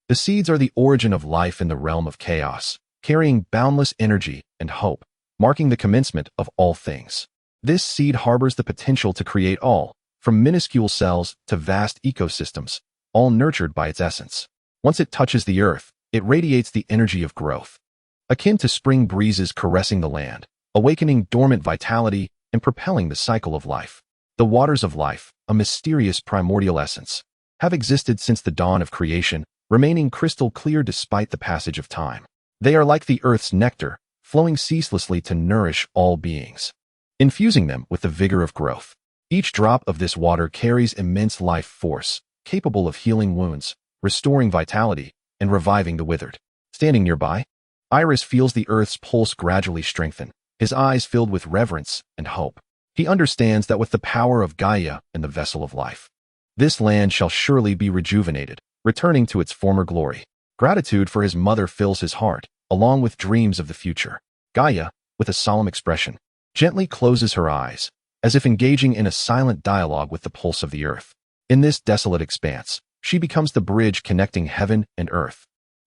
The seeds are the origin of life in the realm of chaos, carrying boundless energy and hope, marking the commencement of all things. This seed harbors the potential to create all, from minuscule cells to vast ecosystems, all nurtured by its essence. Once it touches the earth, it radiates the energy of growth, akin to spring breezes caressing the land, awakening dormant vitality and propelling the cycle of life. The waters of life, a mysterious primordial essence, have existed since the dawn of creation, remaining crystal clear despite the passage of time. They are like the earth's nectar, flowing ceaselessly to nourish all beings, infusing them with the vigor of growth. Each drop of this water carries immense life force, capable of healing wounds, restoring vitality, and reviving the withered. Standing nearby, Aerys feels the earth's pulse gradually strengthen, his eyes filled with reverence and hope. He understands that with the power of Gaia and the vessel of life, this land shall surely be rejuvenated, returning to its former glory. Gratitude for his mother fills his heart, along with dreams of the future. Gaia, with a solemn expression, gently closes her eyes, as if engaging in a silent dialogue with the pulse of the earth. In this desolate expanse, she becomes the bridge connecting heaven and earth,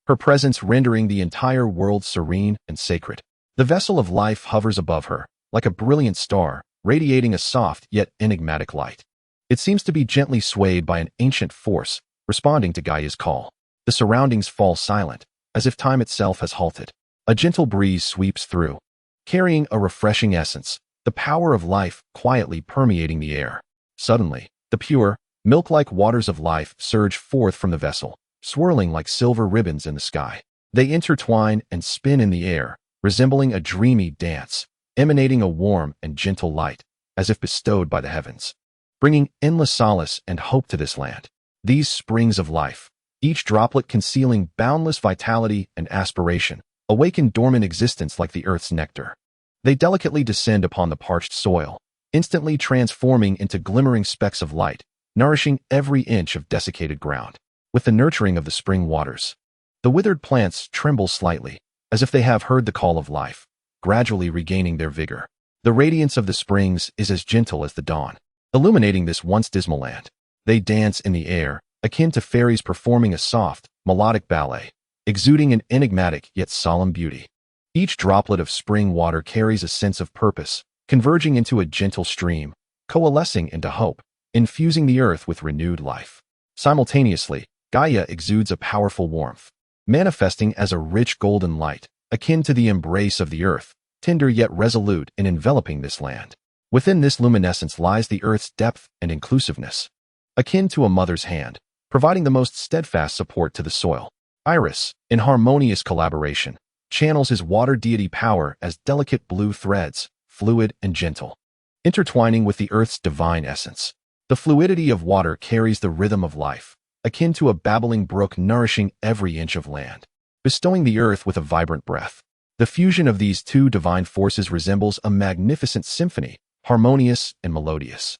her presence rendering the entire world serene and sacred. The vessel of life hovers above her, like a brilliant star, radiating a soft yet enigmatic light. It seems to be gently swayed by an ancient force, responding to Gaia's call. The surroundings fall silent, as if time itself has halted. A gentle breeze sweeps through, carrying a refreshing essence, the power of life quietly permeating the air. Suddenly, the pure, milk-like waters of life surge forth from the vessel, swirling like silver ribbons in the sky. They intertwine and spin in the air, resembling a dreamy dance, emanating a warm and gentle light, as if bestowed by the heavens, bringing endless solace and hope to this land. These springs of life, each droplet concealing boundless vitality and aspiration, awaken dormant existence like the earth's nectar. They delicately descend upon the parched soil, instantly transforming into glimmering specks of light, nourishing every inch of desiccated ground. With the nurturing of the spring waters, the withered plants tremble slightly, as if they have heard the call of life, gradually regaining their vigor. The radiance of the springs is as gentle as the dawn, illuminating this once dismal land. They dance in the air, akin to fairies performing a soft, melodic ballet, exuding an enigmatic yet solemn beauty. Each droplet of spring water carries a sense of purpose, converging into a gentle stream, coalescing into hope, infusing the earth with renewed life. Simultaneously, Gaia exudes a powerful warmth, manifesting as a rich golden light, akin to the embrace of the earth, tender yet resolute in enveloping this land. Within this luminescence lies the earth's depth and inclusiveness, akin to a mother's hand, providing the most steadfast support to the soil. Aerys, in harmonious collaboration, channels his water deity power as delicate blue threads, fluid and gentle, intertwining with the earth's divine essence. The fluidity of water carries the rhythm of life, akin to a babbling brook nourishing every inch of land, bestowing the earth with a vibrant breath. The fusion of these two divine forces resembles a magnificent symphony, harmonious and melodious.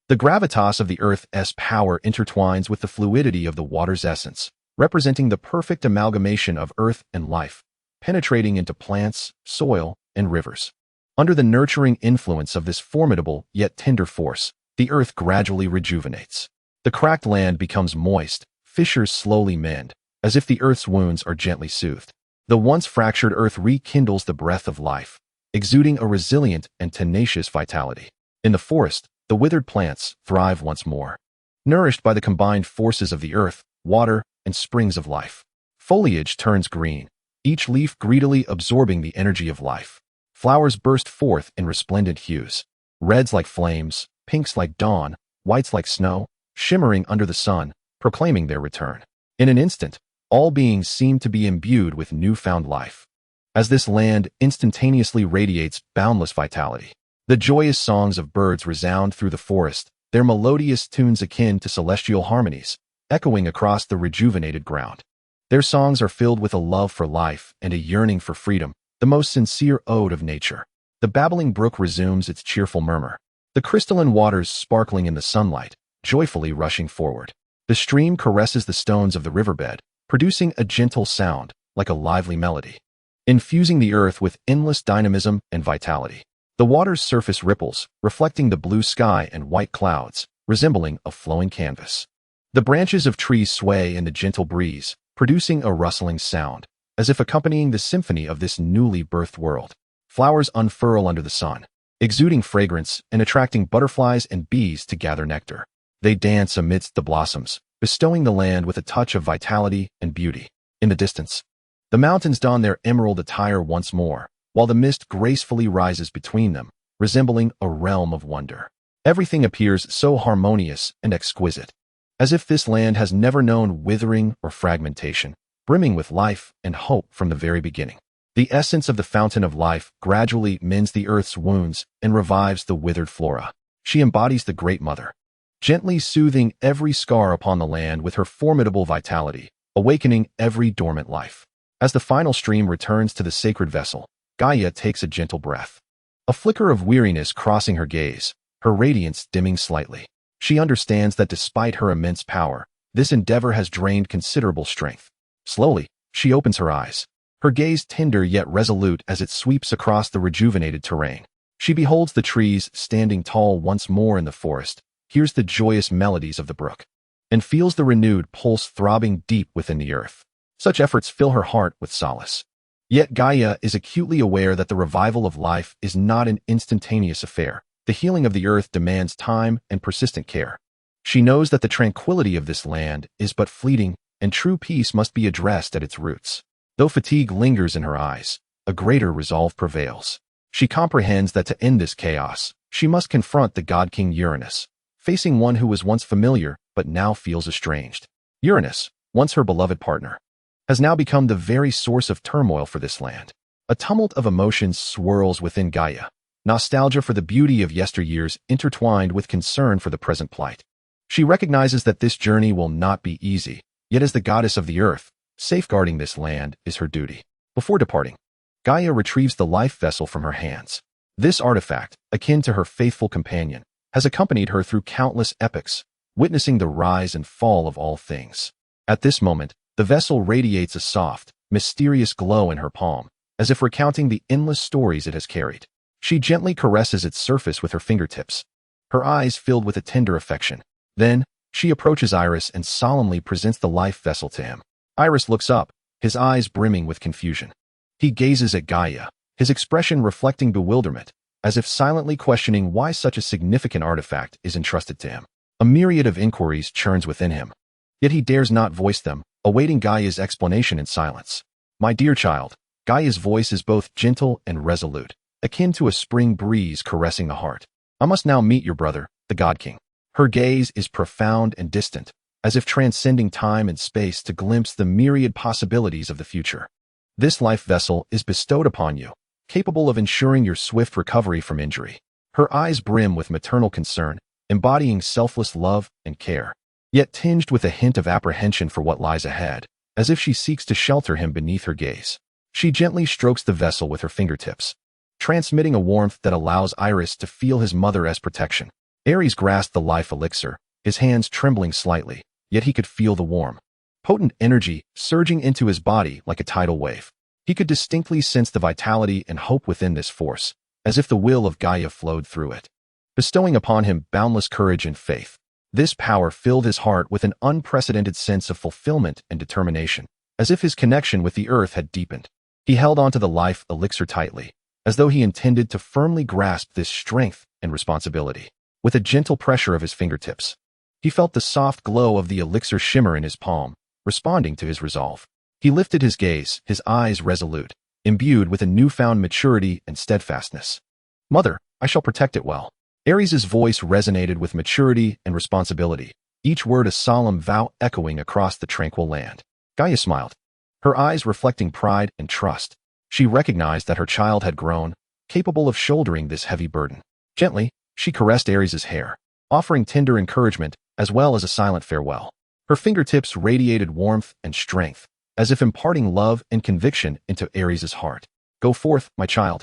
The gravitas of the earth's power intertwines with the fluidity of the water's essence, representing the perfect amalgamation of earth and life, penetrating into plants, soil, and rivers. Under the nurturing influence of this formidable yet tender force, the earth gradually rejuvenates. The cracked land becomes moist, fissures slowly mend, as if the earth's wounds are gently soothed. The once fractured earth rekindles the breath of life, exuding a resilient and tenacious vitality. In the forest, the withered plants thrive once more, nourished by the combined forces of the earth, water, and springs of life. Foliage turns green, each leaf greedily absorbing the energy of life. Flowers burst forth in resplendent hues, reds like flames, pinks like dawn, whites like snow, shimmering under the sun, proclaiming their return. In an instant, all beings seem to be imbued with newfound life, as this land instantaneously radiates boundless vitality. The joyous songs of birds resound through the forest, their melodious tunes akin to celestial harmonies, echoing across the rejuvenated ground. Their songs are filled with a love for life and a yearning for freedom, the most sincere ode of nature. The babbling brook resumes its cheerful murmur, the crystalline waters sparkling in the sunlight, joyfully rushing forward. The stream caresses the stones of the riverbed, producing a gentle sound, like a lively melody, infusing the earth with endless dynamism and vitality. The water's surface ripples, reflecting the blue sky and white clouds, resembling a flowing canvas. The branches of trees sway in the gentle breeze, producing a rustling sound, as if accompanying the symphony of this newly birthed world. Flowers unfurl under the sun, exuding fragrance and attracting butterflies and bees to gather nectar. They dance amidst the blossoms, bestowing the land with a touch of vitality and beauty. In the distance, the mountains don their emerald attire once more, while the mist gracefully rises between them, resembling a realm of wonder. Everything appears so harmonious and exquisite, as if this land has never known withering or fragmentation, brimming with life and hope from the very beginning. The essence of the fountain of life gradually mends the earth's wounds and revives the withered flora. She embodies the Great Mother, gently soothing every scar upon the land with her formidable vitality, awakening every dormant life. As the final stream returns to the sacred vessel, Gaia takes a gentle breath, a flicker of weariness crossing her gaze, her radiance dimming slightly. She understands that despite her immense power, this endeavor has drained considerable strength. Slowly, she opens her eyes, her gaze tender yet resolute as it sweeps across the rejuvenated terrain. She beholds the trees standing tall once more in the forest, hears the joyous melodies of the brook, and feels the renewed pulse throbbing deep within the earth. Such efforts fill her heart with solace. Yet Gaia is acutely aware that the revival of life is not an instantaneous affair. The healing of the earth demands time and persistent care. She knows that the tranquility of this land is but fleeting, and true peace must be addressed at its roots. Though fatigue lingers in her eyes, a greater resolve prevails. She comprehends that to end this chaos, she must confront the god king Uranus, facing one who was once familiar but now feels estranged. Uranus, once her beloved partner, has now become the very source of turmoil for this land. A tumult of emotions swirls within Gaia, nostalgia for the beauty of yesteryears intertwined with concern for the present plight. She recognizes that this journey will not be easy, yet as the goddess of the earth, safeguarding this land is her duty. Before departing, Gaia retrieves the life vessel from her hands. This artifact, akin to her faithful companion, has accompanied her through countless epochs, witnessing the rise and fall of all things. At this moment, the vessel radiates a soft, mysterious glow in her palm, as if recounting the endless stories it has carried. She gently caresses its surface with her fingertips, her eyes filled with a tender affection. Then, she approaches Aerys and solemnly presents the life vessel to him. Aerys looks up, his eyes brimming with confusion. He gazes at Gaia, his expression reflecting bewilderment, as if silently questioning why such a significant artifact is entrusted to him. A myriad of inquiries churns within him, yet he dares not voice them, awaiting Gaia's explanation in silence. My dear child, Gaia's voice is both gentle and resolute, akin to a spring breeze caressing the heart. I must now meet your brother, the God King. Her gaze is profound and distant, as if transcending time and space to glimpse the myriad possibilities of the future. This life vessel is bestowed upon you, capable of ensuring your swift recovery from injury. Her eyes brim with maternal concern, embodying selfless love and care, yet tinged with a hint of apprehension for what lies ahead, as if she seeks to shelter him beneath her gaze. She gently strokes the vessel with her fingertips, transmitting a warmth that allows Aerys to feel his mother as protection. Aerys grasped the life elixir, his hands trembling slightly, yet he could feel the warm, potent energy surging into his body like a tidal wave. He could distinctly sense the vitality and hope within this force, as if the will of Gaia flowed through it, bestowing upon him boundless courage and faith. This power filled his heart with an unprecedented sense of fulfillment and determination, as if his connection with the earth had deepened. He held onto the life elixir tightly, as though he intended to firmly grasp this strength and responsibility. With a gentle pressure of his fingertips, he felt the soft glow of the elixir shimmer in his palm, responding to his resolve. He lifted his gaze, his eyes resolute, imbued with a newfound maturity and steadfastness. "Mother, I shall protect it well." Aerys' voice resonated with maturity and responsibility, each word a solemn vow echoing across the tranquil land. Gaia smiled, her eyes reflecting pride and trust. She recognized that her child had grown, capable of shouldering this heavy burden. Gently, she caressed Aerys' hair, offering tender encouragement as well as a silent farewell. Her fingertips radiated warmth and strength, as if imparting love and conviction into Aerys' heart. "Go forth, my child,"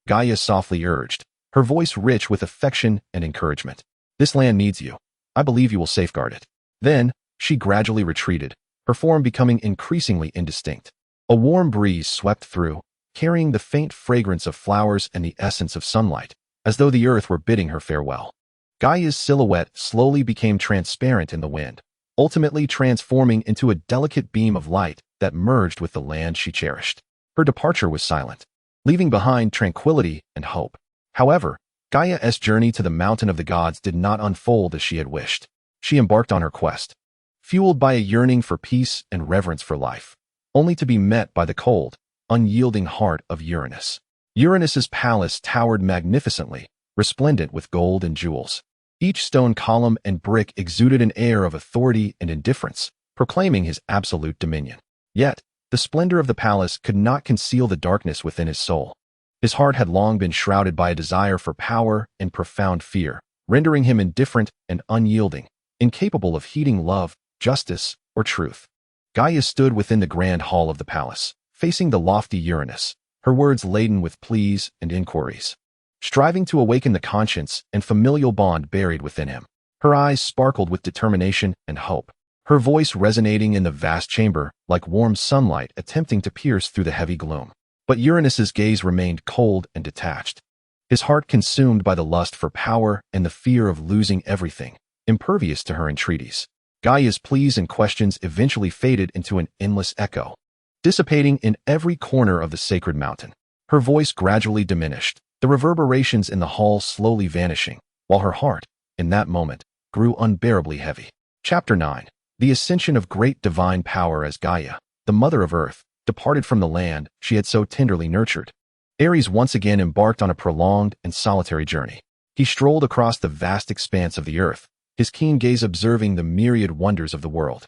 Gaia softly urged, her voice rich with affection and encouragement. "This land needs you. I believe you will safeguard it." Then, she gradually retreated, her form becoming increasingly indistinct. A warm breeze swept through, carrying the faint fragrance of flowers and the essence of sunlight, as though the earth were bidding her farewell. Gaia's silhouette slowly became transparent in the wind, ultimately transforming into a delicate beam of light that merged with the land she cherished. Her departure was silent, leaving behind tranquility and hope. However, Gaia's journey to the mountain of the gods did not unfold as she had wished. She embarked on her quest, fueled by a yearning for peace and reverence for life, only to be met by the cold, unyielding heart of Uranus. Uranus's palace towered magnificently, resplendent with gold and jewels. Each stone column and brick exuded an air of authority and indifference, proclaiming his absolute dominion. Yet, the splendor of the palace could not conceal the darkness within his soul. His heart had long been shrouded by a desire for power and profound fear, rendering him indifferent and unyielding, incapable of heeding love, justice, or truth. Gaia stood within the grand hall of the palace, facing the lofty Uranus, her words laden with pleas and inquiries, striving to awaken the conscience and familial bond buried within him. Her eyes sparkled with determination and hope, her voice resonating in the vast chamber like warm sunlight attempting to pierce through the heavy gloom. But Uranus's gaze remained cold and detached, his heart consumed by the lust for power and the fear of losing everything, impervious to her entreaties. Gaia's pleas and questions eventually faded into an endless echo, dissipating in every corner of the sacred mountain. Her voice gradually diminished, the reverberations in the hall slowly vanishing, while her heart, in that moment, grew unbearably heavy. Chapter 9. The Ascension of Great Divine Power. As Gaia, the Mother of Earth, departed from the land she had so tenderly nurtured, Aerys once again embarked on a prolonged and solitary journey. He strolled across the vast expanse of the earth, his keen gaze observing the myriad wonders of the world,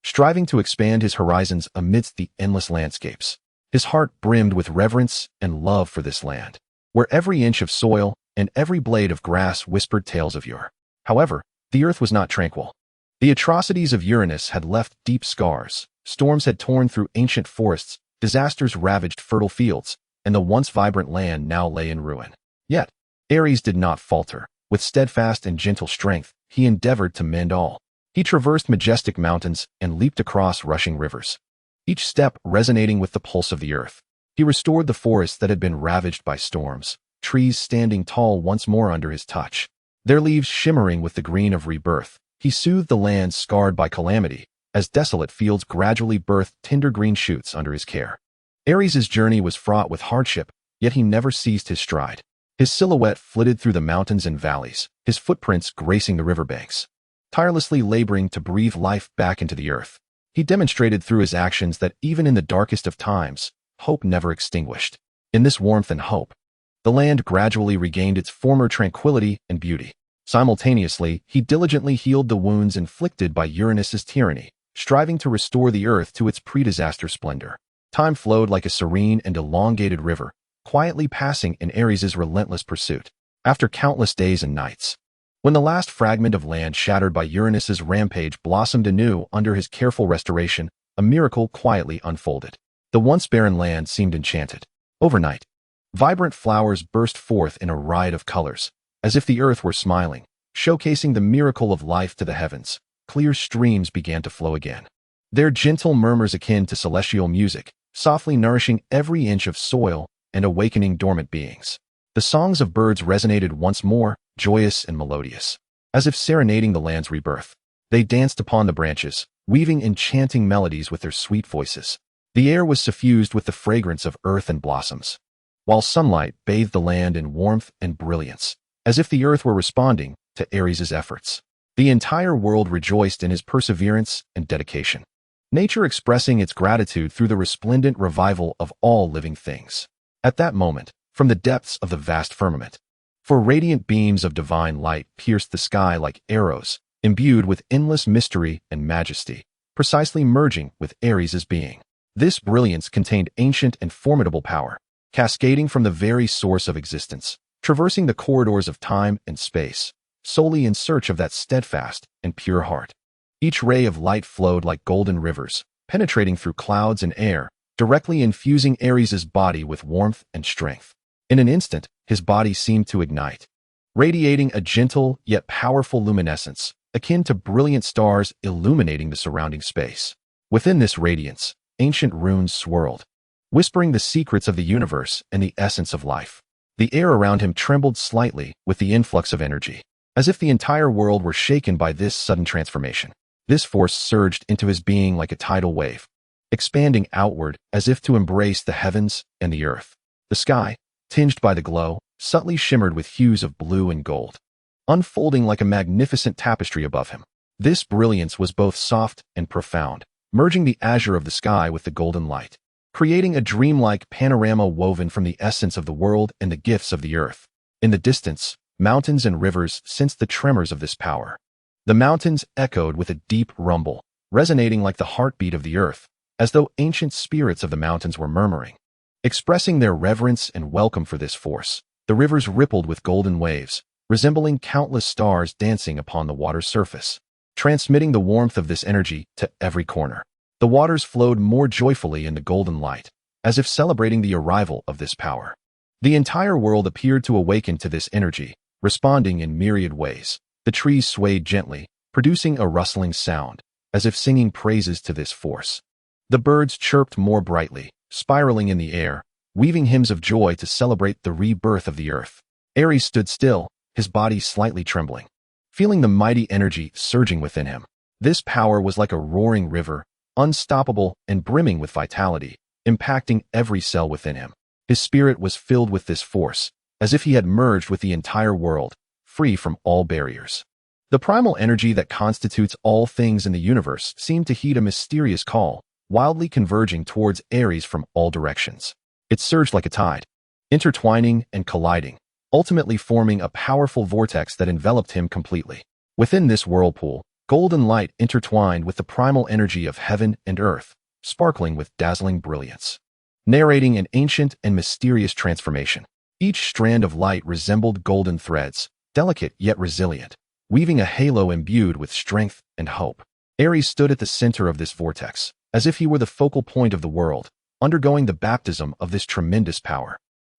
striving to expand his horizons amidst the endless landscapes. His heart brimmed with reverence and love for this land, where every inch of soil and every blade of grass whispered tales of yore. However, the earth was not tranquil. The atrocities of Uranus had left deep scars. Storms had torn through ancient forests, disasters ravaged fertile fields, and the once vibrant land now lay in ruin. Yet, Aerys did not falter. With steadfast and gentle strength, he endeavored to mend all. He traversed majestic mountains and leaped across rushing rivers, each step resonating with the pulse of the earth. He restored the forests that had been ravaged by storms, trees standing tall once more under his touch, their leaves shimmering with the green of rebirth. He soothed the lands scarred by calamity, as desolate fields gradually birthed tender green shoots under his care. Aerys' journey was fraught with hardship, yet he never ceased his stride. His silhouette flitted through the mountains and valleys, his footprints gracing the riverbanks, tirelessly laboring to breathe life back into the earth. He demonstrated through his actions that even in the darkest of times, hope never extinguished. In this warmth and hope, the land gradually regained its former tranquility and beauty. Simultaneously, he diligently healed the wounds inflicted by Uranus's tyranny, striving to restore the earth to its pre-disaster splendor. Time flowed like a serene and elongated river, quietly passing in Aerys' relentless pursuit. After countless days and nights, when the last fragment of land shattered by Uranus's rampage blossomed anew under his careful restoration, a miracle quietly unfolded. The once barren land seemed enchanted. Overnight, vibrant flowers burst forth in a riot of colors, as if the earth were smiling, showcasing the miracle of life to the heavens. Clear streams began to flow again, their gentle murmurs akin to celestial music, softly nourishing every inch of soil and awakening dormant beings. The songs of birds resonated once more, joyous and melodious, as if serenading the land's rebirth. They danced upon the branches, weaving enchanting melodies with their sweet voices. The air was suffused with the fragrance of earth and blossoms, while sunlight bathed the land in warmth and brilliance, as if the earth were responding to Aerys' efforts. The entire world rejoiced in his perseverance and dedication, nature expressing its gratitude through the resplendent revival of all living things. At that moment, from the depths of the vast firmament, four radiant beams of divine light pierced the sky like arrows, imbued with endless mystery and majesty, precisely merging with Aerys' being. This brilliance contained ancient and formidable power, cascading from the very source of existence, traversing the corridors of time and space, solely in search of that steadfast and pure heart. Each ray of light flowed like golden rivers, penetrating through clouds and air, directly infusing Aerys' body with warmth and strength. In an instant, his body seemed to ignite, radiating a gentle yet powerful luminescence, akin to brilliant stars illuminating the surrounding space. Within this radiance, ancient runes swirled, whispering the secrets of the universe and the essence of life. The air around him trembled slightly with the influx of energy, as if the entire world were shaken by this sudden transformation. This force surged into his being like a tidal wave, expanding outward as if to embrace the heavens and the earth. The sky, tinged by the glow, subtly shimmered with hues of blue and gold, unfolding like a magnificent tapestry above him. This brilliance was both soft and profound, merging the azure of the sky with the golden light, creating a dreamlike panorama woven from the essence of the world and the gifts of the earth. In the distance, mountains and rivers sensed the tremors of this power. The mountains echoed with a deep rumble, resonating like the heartbeat of the earth, as though ancient spirits of the mountains were murmuring, expressing their reverence and welcome for this force. The rivers rippled with golden waves, resembling countless stars dancing upon the water's surface, transmitting the warmth of this energy to every corner. The waters flowed more joyfully in the golden light, as if celebrating the arrival of this power. The entire world appeared to awaken to this energy, responding in myriad ways. The trees swayed gently, producing a rustling sound, as if singing praises to this force. The birds chirped more brightly, spiraling in the air, weaving hymns of joy to celebrate the rebirth of the earth. Aerys stood still, his body slightly trembling, feeling the mighty energy surging within him. This power was like a roaring river, unstoppable and brimming with vitality, impacting every cell within him. His spirit was filled with this force, as if he had merged with the entire world, free from all barriers. The primal energy that constitutes all things in the universe seemed to heed a mysterious call, wildly converging towards Aerys from all directions. It surged like a tide, intertwining and colliding, ultimately forming a powerful vortex that enveloped him completely. Within this whirlpool, golden light intertwined with the primal energy of heaven and earth, sparkling with dazzling brilliance, narrating an ancient and mysterious transformation. Each strand of light resembled golden threads, delicate yet resilient, weaving a halo imbued with strength and hope. Aerys stood at the center of this vortex, as if he were the focal point of the world, undergoing the baptism of this tremendous power.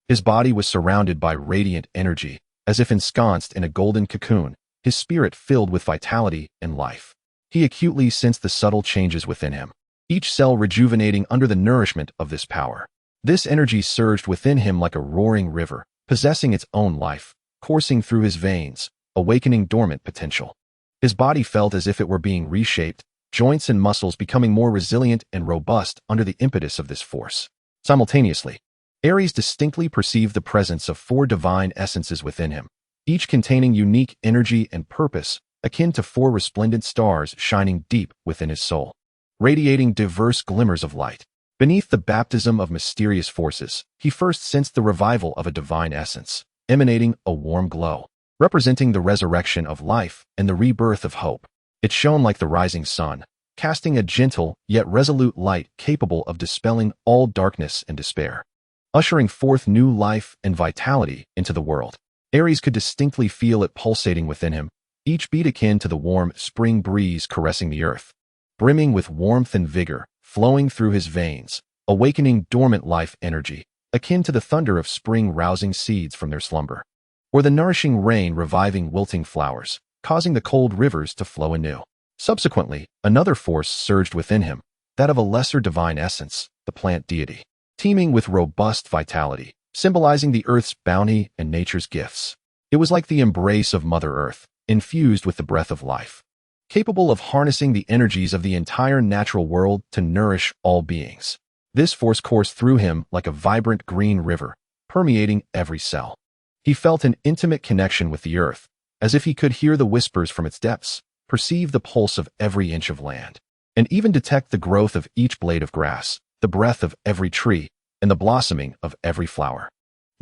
His body was surrounded by radiant energy, as if ensconced in a golden cocoon, his spirit filled with vitality and life. He acutely sensed the subtle changes within him, each cell rejuvenating under the nourishment of this power. This energy surged within him like a roaring river, possessing its own life, coursing through his veins, awakening dormant potential. His body felt as if it were being reshaped, joints and muscles becoming more resilient and robust under the impetus of this force. Simultaneously, Aerys distinctly perceived the presence of four divine essences within him, each containing unique energy and purpose, akin to four resplendent stars shining deep within his soul, radiating diverse glimmers of light. Beneath the baptism of mysterious forces, he first sensed the revival of a divine essence, emanating a warm glow, representing the resurrection of life and the rebirth of hope. It shone like the rising sun, casting a gentle yet resolute light capable of dispelling all darkness and despair, ushering forth new life and vitality into the world. Aerys could distinctly feel it pulsating within him, each beat akin to the warm spring breeze caressing the earth, brimming with warmth and vigor, flowing through his veins, awakening dormant life energy, akin to the thunder of spring rousing seeds from their slumber, or the nourishing rain reviving wilting flowers, causing the cold rivers to flow anew. Subsequently, another force surged within him, that of a lesser divine essence, the plant deity, teeming with robust vitality, symbolizing the earth's bounty and nature's gifts. It was like the embrace of Mother Earth, infused with the breath of life, capable of harnessing the energies of the entire natural world to nourish all beings. This force coursed through him like a vibrant green river, permeating every cell. He felt an intimate connection with the earth, as if he could hear the whispers from its depths, perceive the pulse of every inch of land, and even detect the growth of each blade of grass, the breath of every tree, and the blossoming of every flower.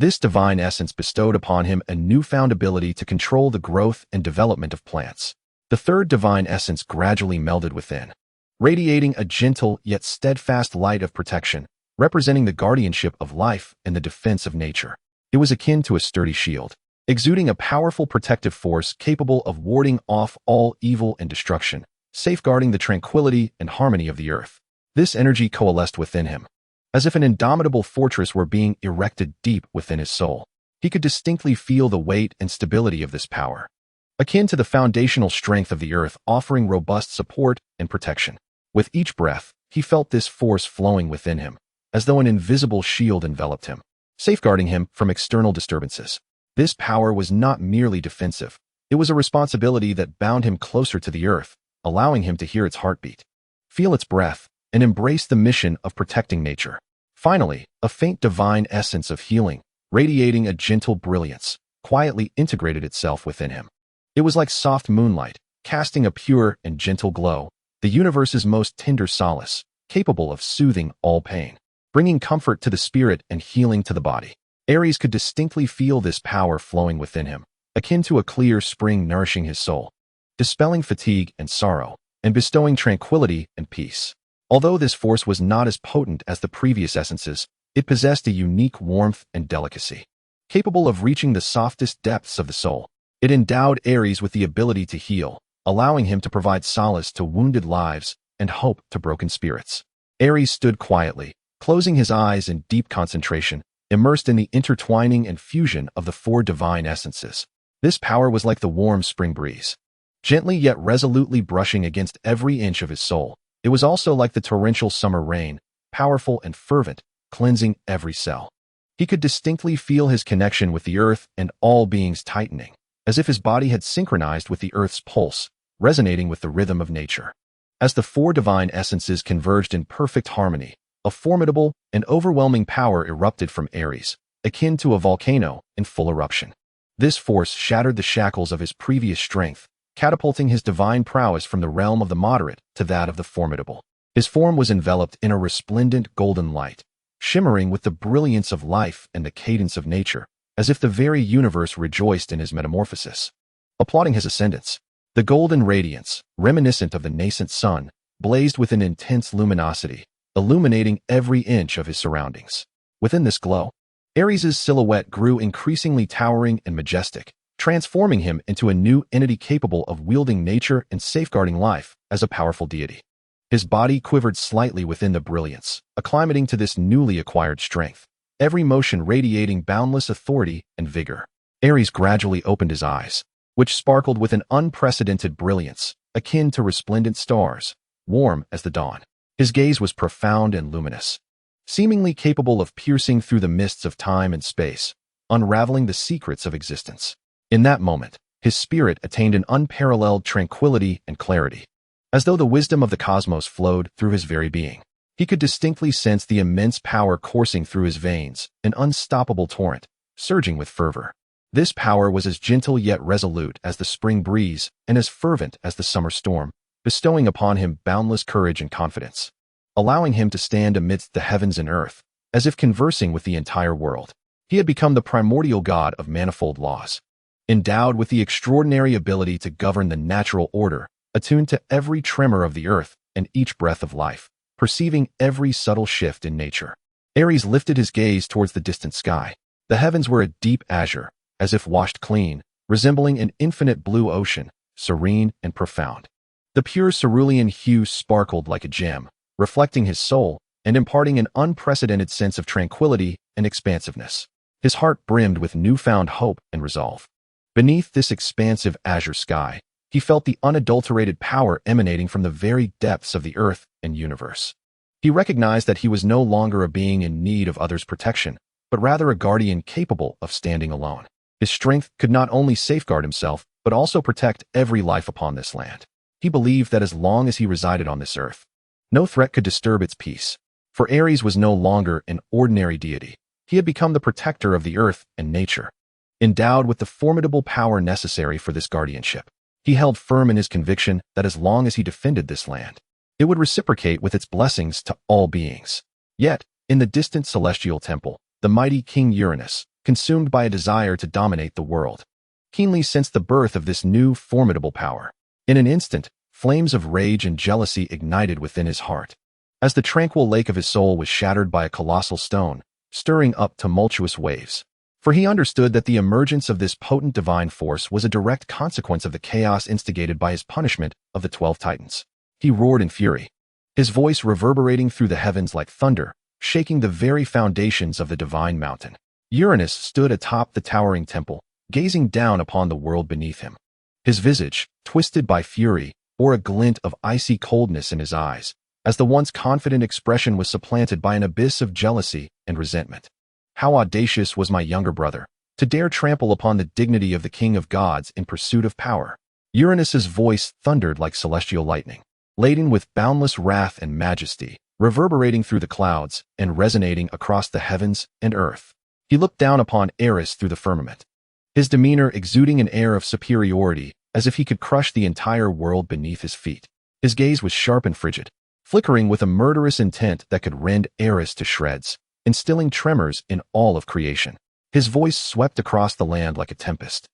This divine essence bestowed upon him a newfound ability to control the growth and development of plants. The third divine essence gradually melded within, radiating a gentle yet steadfast light of protection, representing the guardianship of life and the defense of nature. It was akin to a sturdy shield, exuding a powerful protective force capable of warding off all evil and destruction, safeguarding the tranquility and harmony of the earth. This energy coalesced within him, as if an indomitable fortress were being erected deep within his soul. He could distinctly feel the weight and stability of this power, akin to the foundational strength of the earth, offering robust support and protection. With each breath, he felt this force flowing within him, as though an invisible shield enveloped him, safeguarding him from external disturbances. This power was not merely defensive. It was a responsibility that bound him closer to the earth, allowing him to hear its heartbeat, feel its breath, and embrace the mission of protecting nature. Finally, a faint divine essence of healing, radiating a gentle brilliance, quietly integrated itself within him. It was like soft moonlight, casting a pure and gentle glow, the universe's most tender solace, capable of soothing all pain, bringing comfort to the spirit and healing to the body. Aerys could distinctly feel this power flowing within him, akin to a clear spring nourishing his soul, dispelling fatigue and sorrow, and bestowing tranquility and peace. Although this force was not as potent as the previous essences, it possessed a unique warmth and delicacy, capable of reaching the softest depths of the soul. It endowed Aerys with the ability to heal, allowing him to provide solace to wounded lives and hope to broken spirits. Aerys stood quietly, closing his eyes in deep concentration, immersed in the intertwining and fusion of the four divine essences. This power was like the warm spring breeze, gently yet resolutely brushing against every inch of his soul. It was also like the torrential summer rain, powerful and fervent, cleansing every cell. He could distinctly feel his connection with the earth and all beings tightening, as if his body had synchronized with the earth's pulse, resonating with the rhythm of nature. As the four divine essences converged in perfect harmony, a formidable and overwhelming power erupted from Aerys, akin to a volcano in full eruption. This force shattered the shackles of his previous strength, catapulting his divine prowess from the realm of the moderate to that of the formidable. His form was enveloped in a resplendent golden light, shimmering with the brilliance of life and the cadence of nature, as if the very universe rejoiced in his metamorphosis, applauding his ascendance. The golden radiance, reminiscent of the nascent sun, blazed with an intense luminosity, illuminating every inch of his surroundings. Within this glow, Aerys' silhouette grew increasingly towering and majestic, transforming him into a new entity capable of wielding nature and safeguarding life as a powerful deity. His body quivered slightly within the brilliance, acclimating to this newly acquired strength, every motion radiating boundless authority and vigor. Aerys gradually opened his eyes, which sparkled with an unprecedented brilliance, akin to resplendent stars, warm as the dawn. His gaze was profound and luminous, seemingly capable of piercing through the mists of time and space, unraveling the secrets of existence. In that moment, his spirit attained an unparalleled tranquility and clarity, as though the wisdom of the cosmos flowed through his very being. He could distinctly sense the immense power coursing through his veins, an unstoppable torrent, surging with fervor. This power was as gentle yet resolute as the spring breeze and as fervent as the summer storm, bestowing upon him boundless courage and confidence, allowing him to stand amidst the heavens and earth, as if conversing with the entire world. He had become the primordial god of manifold laws, endowed with the extraordinary ability to govern the natural order, attuned to every tremor of the earth and each breath of life, perceiving every subtle shift in nature. Aerys lifted his gaze towards the distant sky. The heavens were a deep azure, as if washed clean, resembling an infinite blue ocean, serene and profound. The pure cerulean hue sparkled like a gem, reflecting his soul and imparting an unprecedented sense of tranquility and expansiveness. His heart brimmed with newfound hope and resolve. Beneath this expansive azure sky, he felt the unadulterated power emanating from the very depths of the earth and universe. He recognized that he was no longer a being in need of others' protection, but rather a guardian capable of standing alone. His strength could not only safeguard himself, but also protect every life upon this land. He believed that as long as he resided on this earth, no threat could disturb its peace. For Aerys was no longer an ordinary deity. He had become the protector of the earth and nature. Endowed with the formidable power necessary for this guardianship, he held firm in his conviction that as long as he defended this land, it would reciprocate with its blessings to all beings. Yet, in the distant celestial temple, the mighty King Uranus, consumed by a desire to dominate the world, keenly sensed the birth of this new, formidable power. In an instant, flames of rage and jealousy ignited within his heart, as the tranquil lake of his soul was shattered by a colossal stone, stirring up tumultuous waves. For he understood that the emergence of this potent divine force was a direct consequence of the chaos instigated by his punishment of the 12 titans. He roared in fury, his voice reverberating through the heavens like thunder, shaking the very foundations of the divine mountain. Uranus stood atop the towering temple, gazing down upon the world beneath him. His visage, twisted by fury, bore a glint of icy coldness in his eyes, as the once confident expression was supplanted by an abyss of jealousy and resentment. How audacious was my younger brother, to dare trample upon the dignity of the king of gods in pursuit of power. Uranus's voice thundered like celestial lightning, laden with boundless wrath and majesty, reverberating through the clouds and resonating across the heavens and earth. He looked down upon Aerys through the firmament, his demeanor exuding an air of superiority, as if he could crush the entire world beneath his feet. His gaze was sharp and frigid, flickering with a murderous intent that could rend Aerys to shreds, instilling tremors in all of creation. His voice swept across the land like a tempest,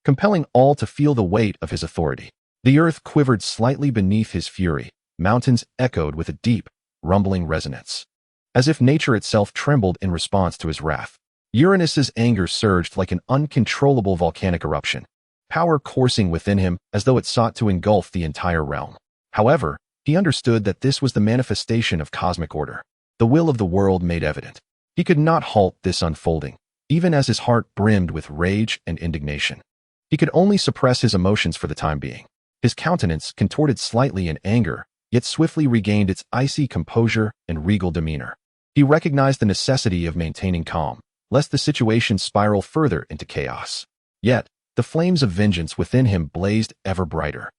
compelling all to feel the weight of his authority. The earth quivered slightly beneath his fury, mountains echoed with a deep, rumbling resonance, as if nature itself trembled in response to his wrath. Uranus's anger surged like an uncontrollable volcanic eruption, power coursing within him as though it sought to engulf the entire realm. However, he understood that this was the manifestation of cosmic order, the will of the world made evident. He could not halt this unfolding, even as his heart brimmed with rage and indignation. He could only suppress his emotions for the time being. His countenance contorted slightly in anger, yet swiftly regained its icy composure and regal demeanor. He recognized the necessity of maintaining calm, lest the situation spiral further into chaos. Yet, the flames of vengeance within him blazed ever brighter,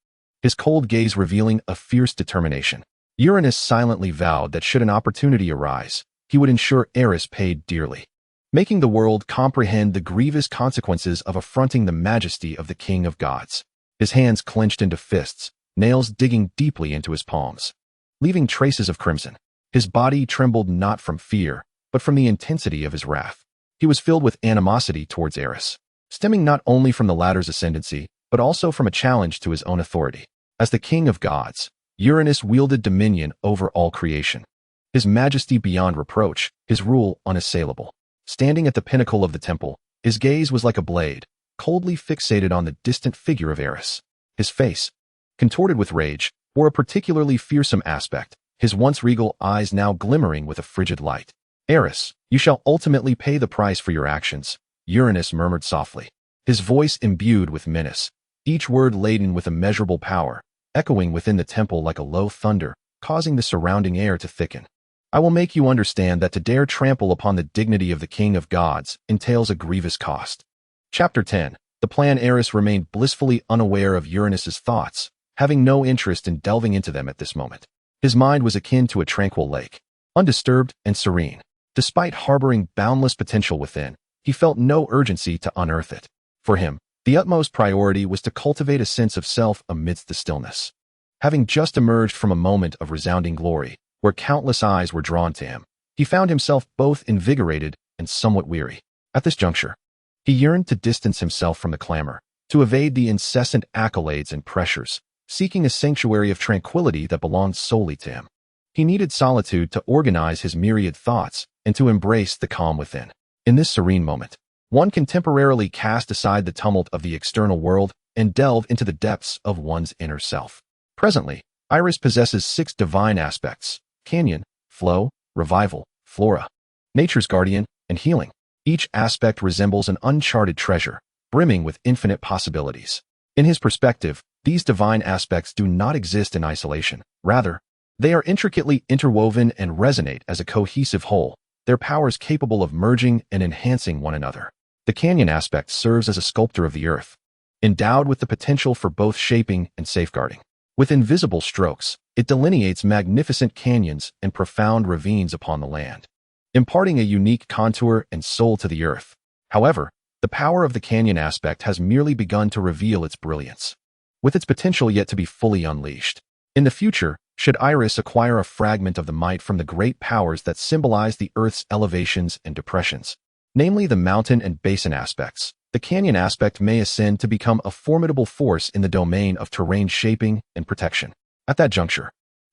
his cold gaze revealing a fierce determination. Uranus silently vowed that should an opportunity arise, he would ensure Aerys paid dearly, making the world comprehend the grievous consequences of affronting the majesty of the king of gods. His hands clenched into fists, nails digging deeply into his palms, leaving traces of crimson. His body trembled not from fear, but from the intensity of his wrath. He was filled with animosity towards Aerys, stemming not only from the latter's ascendancy, but also from a challenge to his own authority. As the king of gods, Uranus wielded dominion over all creation, his majesty beyond reproach, his rule unassailable. Standing at the pinnacle of the temple, his gaze was like a blade, coldly fixated on the distant figure of Aerys. His face, contorted with rage, bore a particularly fearsome aspect, his once regal eyes now glimmering with a frigid light. "Aerys, you shall ultimately pay the price for your actions," Uranus murmured softly, his voice imbued with menace, each word laden with immeasurable power, echoing within the temple like a low thunder, causing the surrounding air to thicken. "I will make you understand that to dare trample upon the dignity of the king of gods entails a grievous cost." Chapter 10. The plan. Aerys remained blissfully unaware of Uranus's thoughts, having no interest in delving into them at this moment. His mind was akin to a tranquil lake, undisturbed and serene. Despite harboring boundless potential within, he felt no urgency to unearth it. For him, the utmost priority was to cultivate a sense of self amidst the stillness. Having just emerged from a moment of resounding glory, where countless eyes were drawn to him, he found himself both invigorated and somewhat weary. At this juncture, he yearned to distance himself from the clamor, to evade the incessant accolades and pressures, seeking a sanctuary of tranquility that belonged solely to him. He needed solitude to organize his myriad thoughts and to embrace the calm within. In this serene moment, one can temporarily cast aside the tumult of the external world and delve into the depths of one's inner self. Presently, Aerys possesses 6 divine aspects: canyon, flow, revival, flora, nature's guardian, and healing. Each aspect resembles an uncharted treasure, brimming with infinite possibilities. In his perspective, these divine aspects do not exist in isolation. Rather, they are intricately interwoven and resonate as a cohesive whole, their powers capable of merging and enhancing one another. The canyon aspect serves as a sculptor of the earth, endowed with the potential for both shaping and safeguarding. With invisible strokes, it delineates magnificent canyons and profound ravines upon the land, imparting a unique contour and soul to the earth. However, the power of the canyon aspect has merely begun to reveal its brilliance, with its potential yet to be fully unleashed. In the future, should Aerys acquire a fragment of the might from the great powers that symbolize the Earth's elevations and depressions, namely the mountain and basin aspects, the canyon aspect may ascend to become a formidable force in the domain of terrain shaping and protection. At that juncture,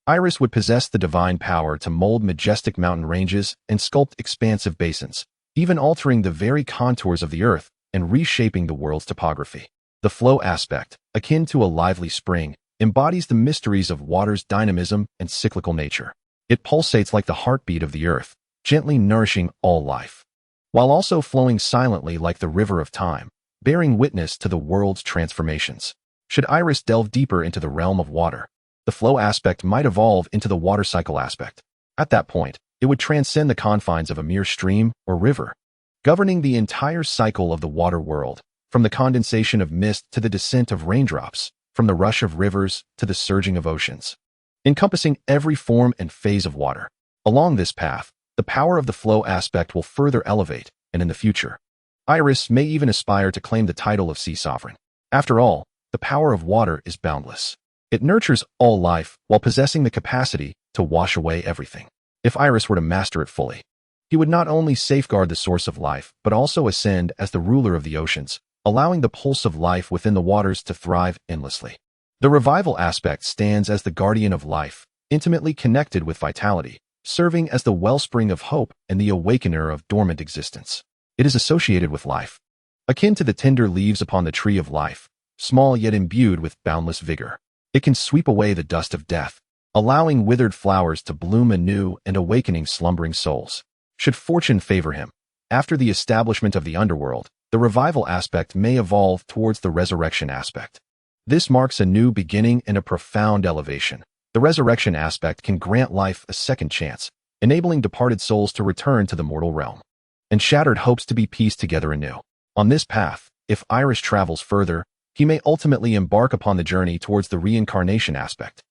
Aerys would possess the divine power to mold majestic mountain ranges and sculpt expansive basins, even altering the very contours of the Earth and reshaping the world's topography. The flow aspect, akin to a lively spring, embodies the mysteries of water's dynamism and cyclical nature. It pulsates like the heartbeat of the Earth, gently nourishing all life, while also flowing silently like the river of time, bearing witness to the world's transformations. Should Aerys delve deeper into the realm of water, the flow aspect might evolve into the water cycle aspect. At that point, it would transcend the confines of a mere stream or river, governing the entire cycle of the water world, from the condensation of mist to the descent of raindrops, from the rush of rivers to the surging of oceans, encompassing every form and phase of water. Along this path, the power of the flow aspect will further elevate, and in the future, Aerys may even aspire to claim the title of sea sovereign. After all, the power of water is boundless. It nurtures all life while possessing the capacity to wash away everything. If Aerys were to master it fully, he would not only safeguard the source of life, but also ascend as the ruler of the oceans, allowing the pulse of life within the waters to thrive endlessly. The revival aspect stands as the guardian of life, intimately connected with vitality, serving as the wellspring of hope and the awakener of dormant existence. It is associated with life, akin to the tender leaves upon the tree of life, small yet imbued with boundless vigor. It can sweep away the dust of death, allowing withered flowers to bloom anew and awakening slumbering souls. Should fortune favor him, after the establishment of the underworld, the revival aspect may evolve towards the resurrection aspect. This marks a new beginning and a profound elevation. The resurrection aspect can grant life a second chance, enabling departed souls to return to the mortal realm, and shattered hopes to be pieced together anew. On this path, if Aerys travels further, he may ultimately embark upon the journey towards the reincarnation aspect.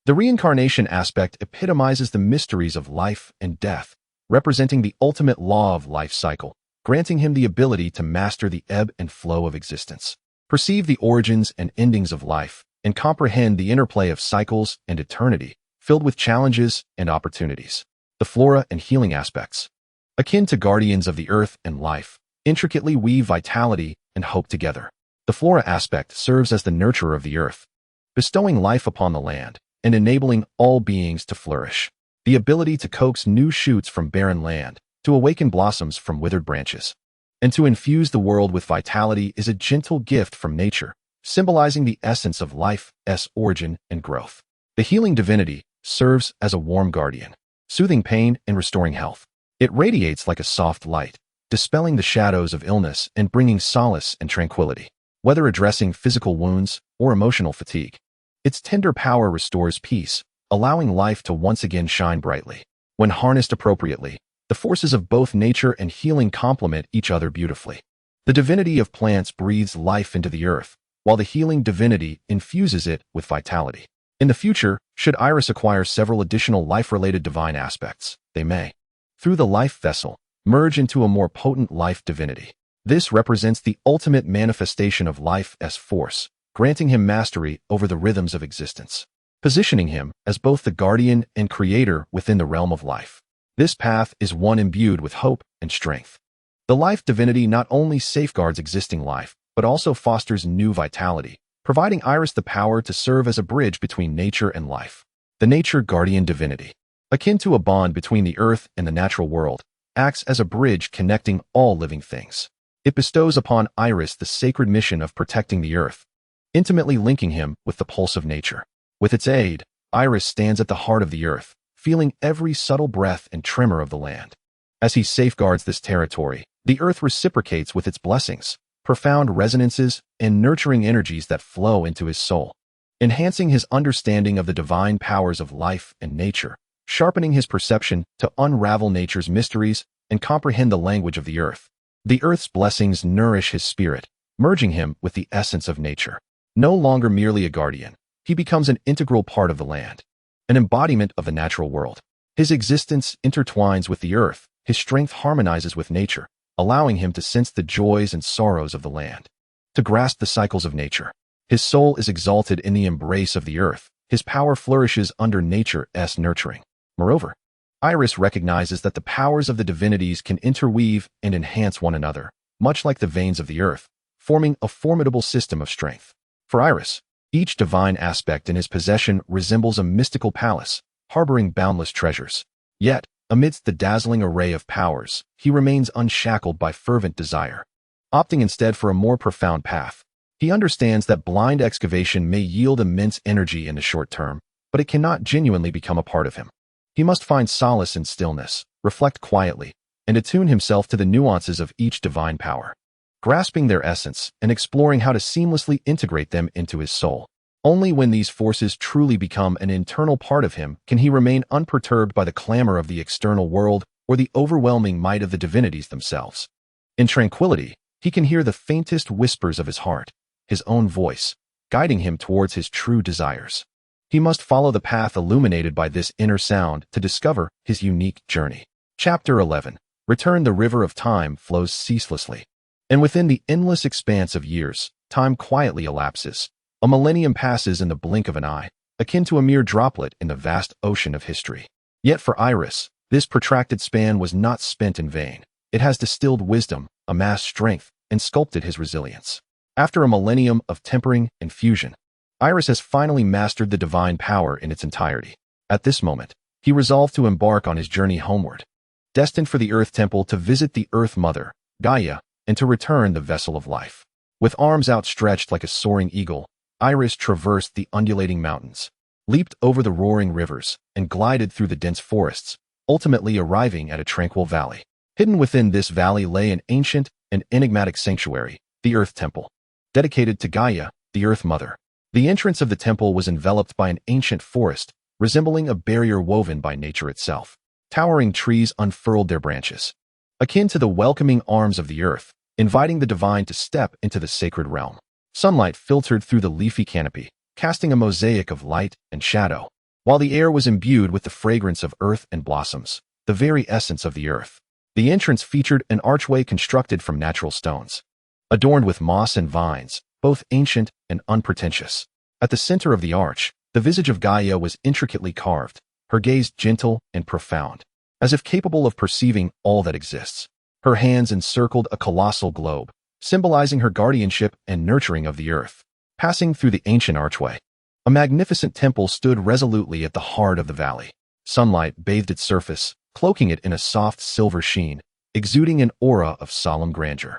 The reincarnation aspect epitomizes the mysteries of life and death, representing the ultimate law of life cycle, granting him the ability to master the ebb and flow of existence, perceive the origins and endings of life, and comprehend the interplay of cycles and eternity, filled with challenges and opportunities. The flora and healing aspects, akin to guardians of the earth and life, intricately weave vitality and hope together. The flora aspect serves as the nurturer of the earth, bestowing life upon the land and enabling all beings to flourish. The ability to coax new shoots from barren land, to awaken blossoms from withered branches, and to infuse the world with vitality is a gentle gift from nature, symbolizing the essence of life's origin and growth. The healing divinity serves as a warm guardian, soothing pain and restoring health. It radiates like a soft light, dispelling the shadows of illness and bringing solace and tranquility. Whether addressing physical wounds or emotional fatigue, its tender power restores peace, allowing life to once again shine brightly. When harnessed appropriately, the forces of both nature and healing complement each other beautifully. The divinity of plants breathes life into the earth, while the healing divinity infuses it with vitality. In the future, should Aerys acquire several additional life-related divine aspects, they may, through the life vessel, merge into a more potent life divinity. This represents the ultimate manifestation of life's force, granting him mastery over the rhythms of existence, positioning him as both the guardian and creator within the realm of life. This path is one imbued with hope and strength. The life divinity not only safeguards existing life, but also fosters new vitality, providing Aerys the power to serve as a bridge between nature and life. The nature guardian divinity, akin to a bond between the earth and the natural world, acts as a bridge connecting all living things. It bestows upon Aerys the sacred mission of protecting the earth, intimately linking him with the pulse of nature. With its aid, Aerys stands at the heart of the earth, feeling every subtle breath and tremor of the land. As he safeguards this territory, the earth reciprocates with its blessings, profound resonances, and nurturing energies that flow into his soul, enhancing his understanding of the divine powers of life and nature, sharpening his perception to unravel nature's mysteries and comprehend the language of the earth. The earth's blessings nourish his spirit, merging him with the essence of nature. No longer merely a guardian, he becomes an integral part of the land, an embodiment of the natural world. His existence intertwines with the earth, his strength harmonizes with nature, allowing him to sense the joys and sorrows of the land, to grasp the cycles of nature. His soul is exalted in the embrace of the earth, his power flourishes under nature's nurturing. Moreover, Aerys recognizes that the powers of the divinities can interweave and enhance one another, much like the veins of the earth, forming a formidable system of strength. For Aerys, each divine aspect in his possession resembles a mystical palace, harboring boundless treasures. Yet, amidst the dazzling array of powers, he remains unshackled by fervent desire, opting instead for a more profound path. He understands that blind excavation may yield immense energy in the short term, but it cannot genuinely become a part of him. He must find solace in stillness, reflect quietly, and attune himself to the nuances of each divine power, grasping their essence and exploring how to seamlessly integrate them into his soul. Only when these forces truly become an internal part of him can he remain unperturbed by the clamor of the external world or the overwhelming might of the divinities themselves. In tranquility, he can hear the faintest whispers of his heart, his own voice, guiding him towards his true desires. He must follow the path illuminated by this inner sound to discover his unique journey. Chapter 11. Return. The river of time flows ceaselessly, and within the endless expanse of years, time quietly elapses. A millennium passes in the blink of an eye, akin to a mere droplet in the vast ocean of history. Yet for Aerys, this protracted span was not spent in vain. It has distilled wisdom, amassed strength, and sculpted his resilience. After a millennium of tempering and fusion, Aerys has finally mastered the divine power in its entirety. At this moment, he resolved to embark on his journey homeward, destined for the Earth Temple to visit the Earth Mother, Gaia, and to return the vessel of life. With arms outstretched like a soaring eagle, Aerys traversed the undulating mountains, leaped over the roaring rivers, and glided through the dense forests, ultimately arriving at a tranquil valley. Hidden within this valley lay an ancient and enigmatic sanctuary, the Earth Temple, dedicated to Gaia, the Earth Mother. The entrance of the temple was enveloped by an ancient forest, resembling a barrier woven by nature itself. Towering trees unfurled their branches, akin to the welcoming arms of the earth, inviting the divine to step into the sacred realm. Sunlight filtered through the leafy canopy, casting a mosaic of light and shadow, while the air was imbued with the fragrance of earth and blossoms, the very essence of the earth. The entrance featured an archway constructed from natural stones, adorned with moss and vines, both ancient and unpretentious. At the center of the arch, the visage of Gaia was intricately carved, her gaze gentle and profound, as if capable of perceiving all that exists. Her hands encircled a colossal globe, symbolizing her guardianship and nurturing of the earth. Passing through the ancient archway, a magnificent temple stood resolutely at the heart of the valley. Sunlight bathed its surface, cloaking it in a soft silver sheen, exuding an aura of solemn grandeur.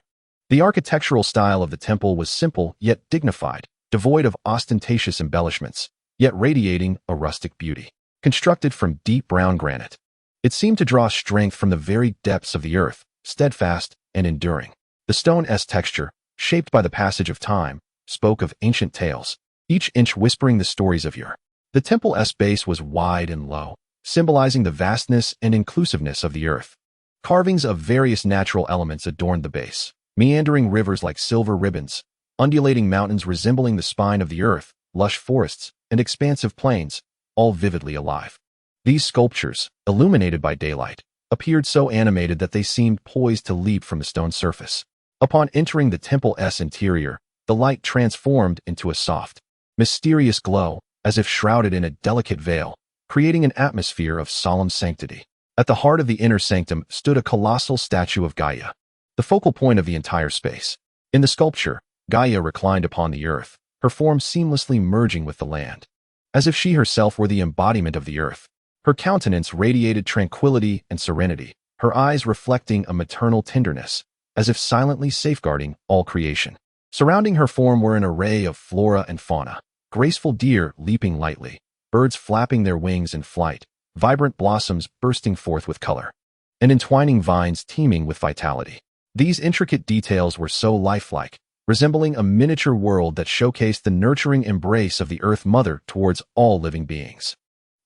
The architectural style of the temple was simple yet dignified, devoid of ostentatious embellishments, yet radiating a rustic beauty. Constructed from deep brown granite, it seemed to draw strength from the very depths of the earth, steadfast and enduring. The stone's texture, shaped by the passage of time, spoke of ancient tales, each inch whispering the stories of yore. The temple's base was wide and low, symbolizing the vastness and inclusiveness of the earth. Carvings of various natural elements adorned the base, meandering rivers like silver ribbons, undulating mountains resembling the spine of the earth, lush forests, and expansive plains, all vividly alive. These sculptures, illuminated by daylight, appeared so animated that they seemed poised to leap from the stone surface. Upon entering the temple's interior, the light transformed into a soft, mysterious glow, as if shrouded in a delicate veil, creating an atmosphere of solemn sanctity. At the heart of the inner sanctum stood a colossal statue of Gaia, the focal point of the entire space. In the sculpture, Gaia reclined upon the earth, her form seamlessly merging with the land, as if she herself were the embodiment of the earth. Her countenance radiated tranquility and serenity, her eyes reflecting a maternal tenderness, as if silently safeguarding all creation. Surrounding her form were an array of flora and fauna, graceful deer leaping lightly, birds flapping their wings in flight, vibrant blossoms bursting forth with color, and entwining vines teeming with vitality. These intricate details were so lifelike, resembling a miniature world that showcased the nurturing embrace of the Earth Mother towards all living beings.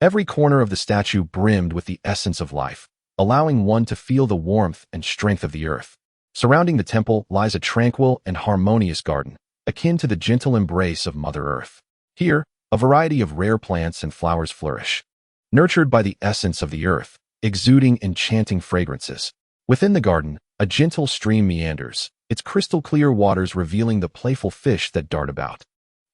Every corner of the statue brimmed with the essence of life, allowing one to feel the warmth and strength of the earth. Surrounding the temple lies a tranquil and harmonious garden, akin to the gentle embrace of Mother Earth. Here, a variety of rare plants and flowers flourish, nurtured by the essence of the earth, exuding enchanting fragrances. Within the garden, a gentle stream meanders, its crystal-clear waters revealing the playful fish that dart about,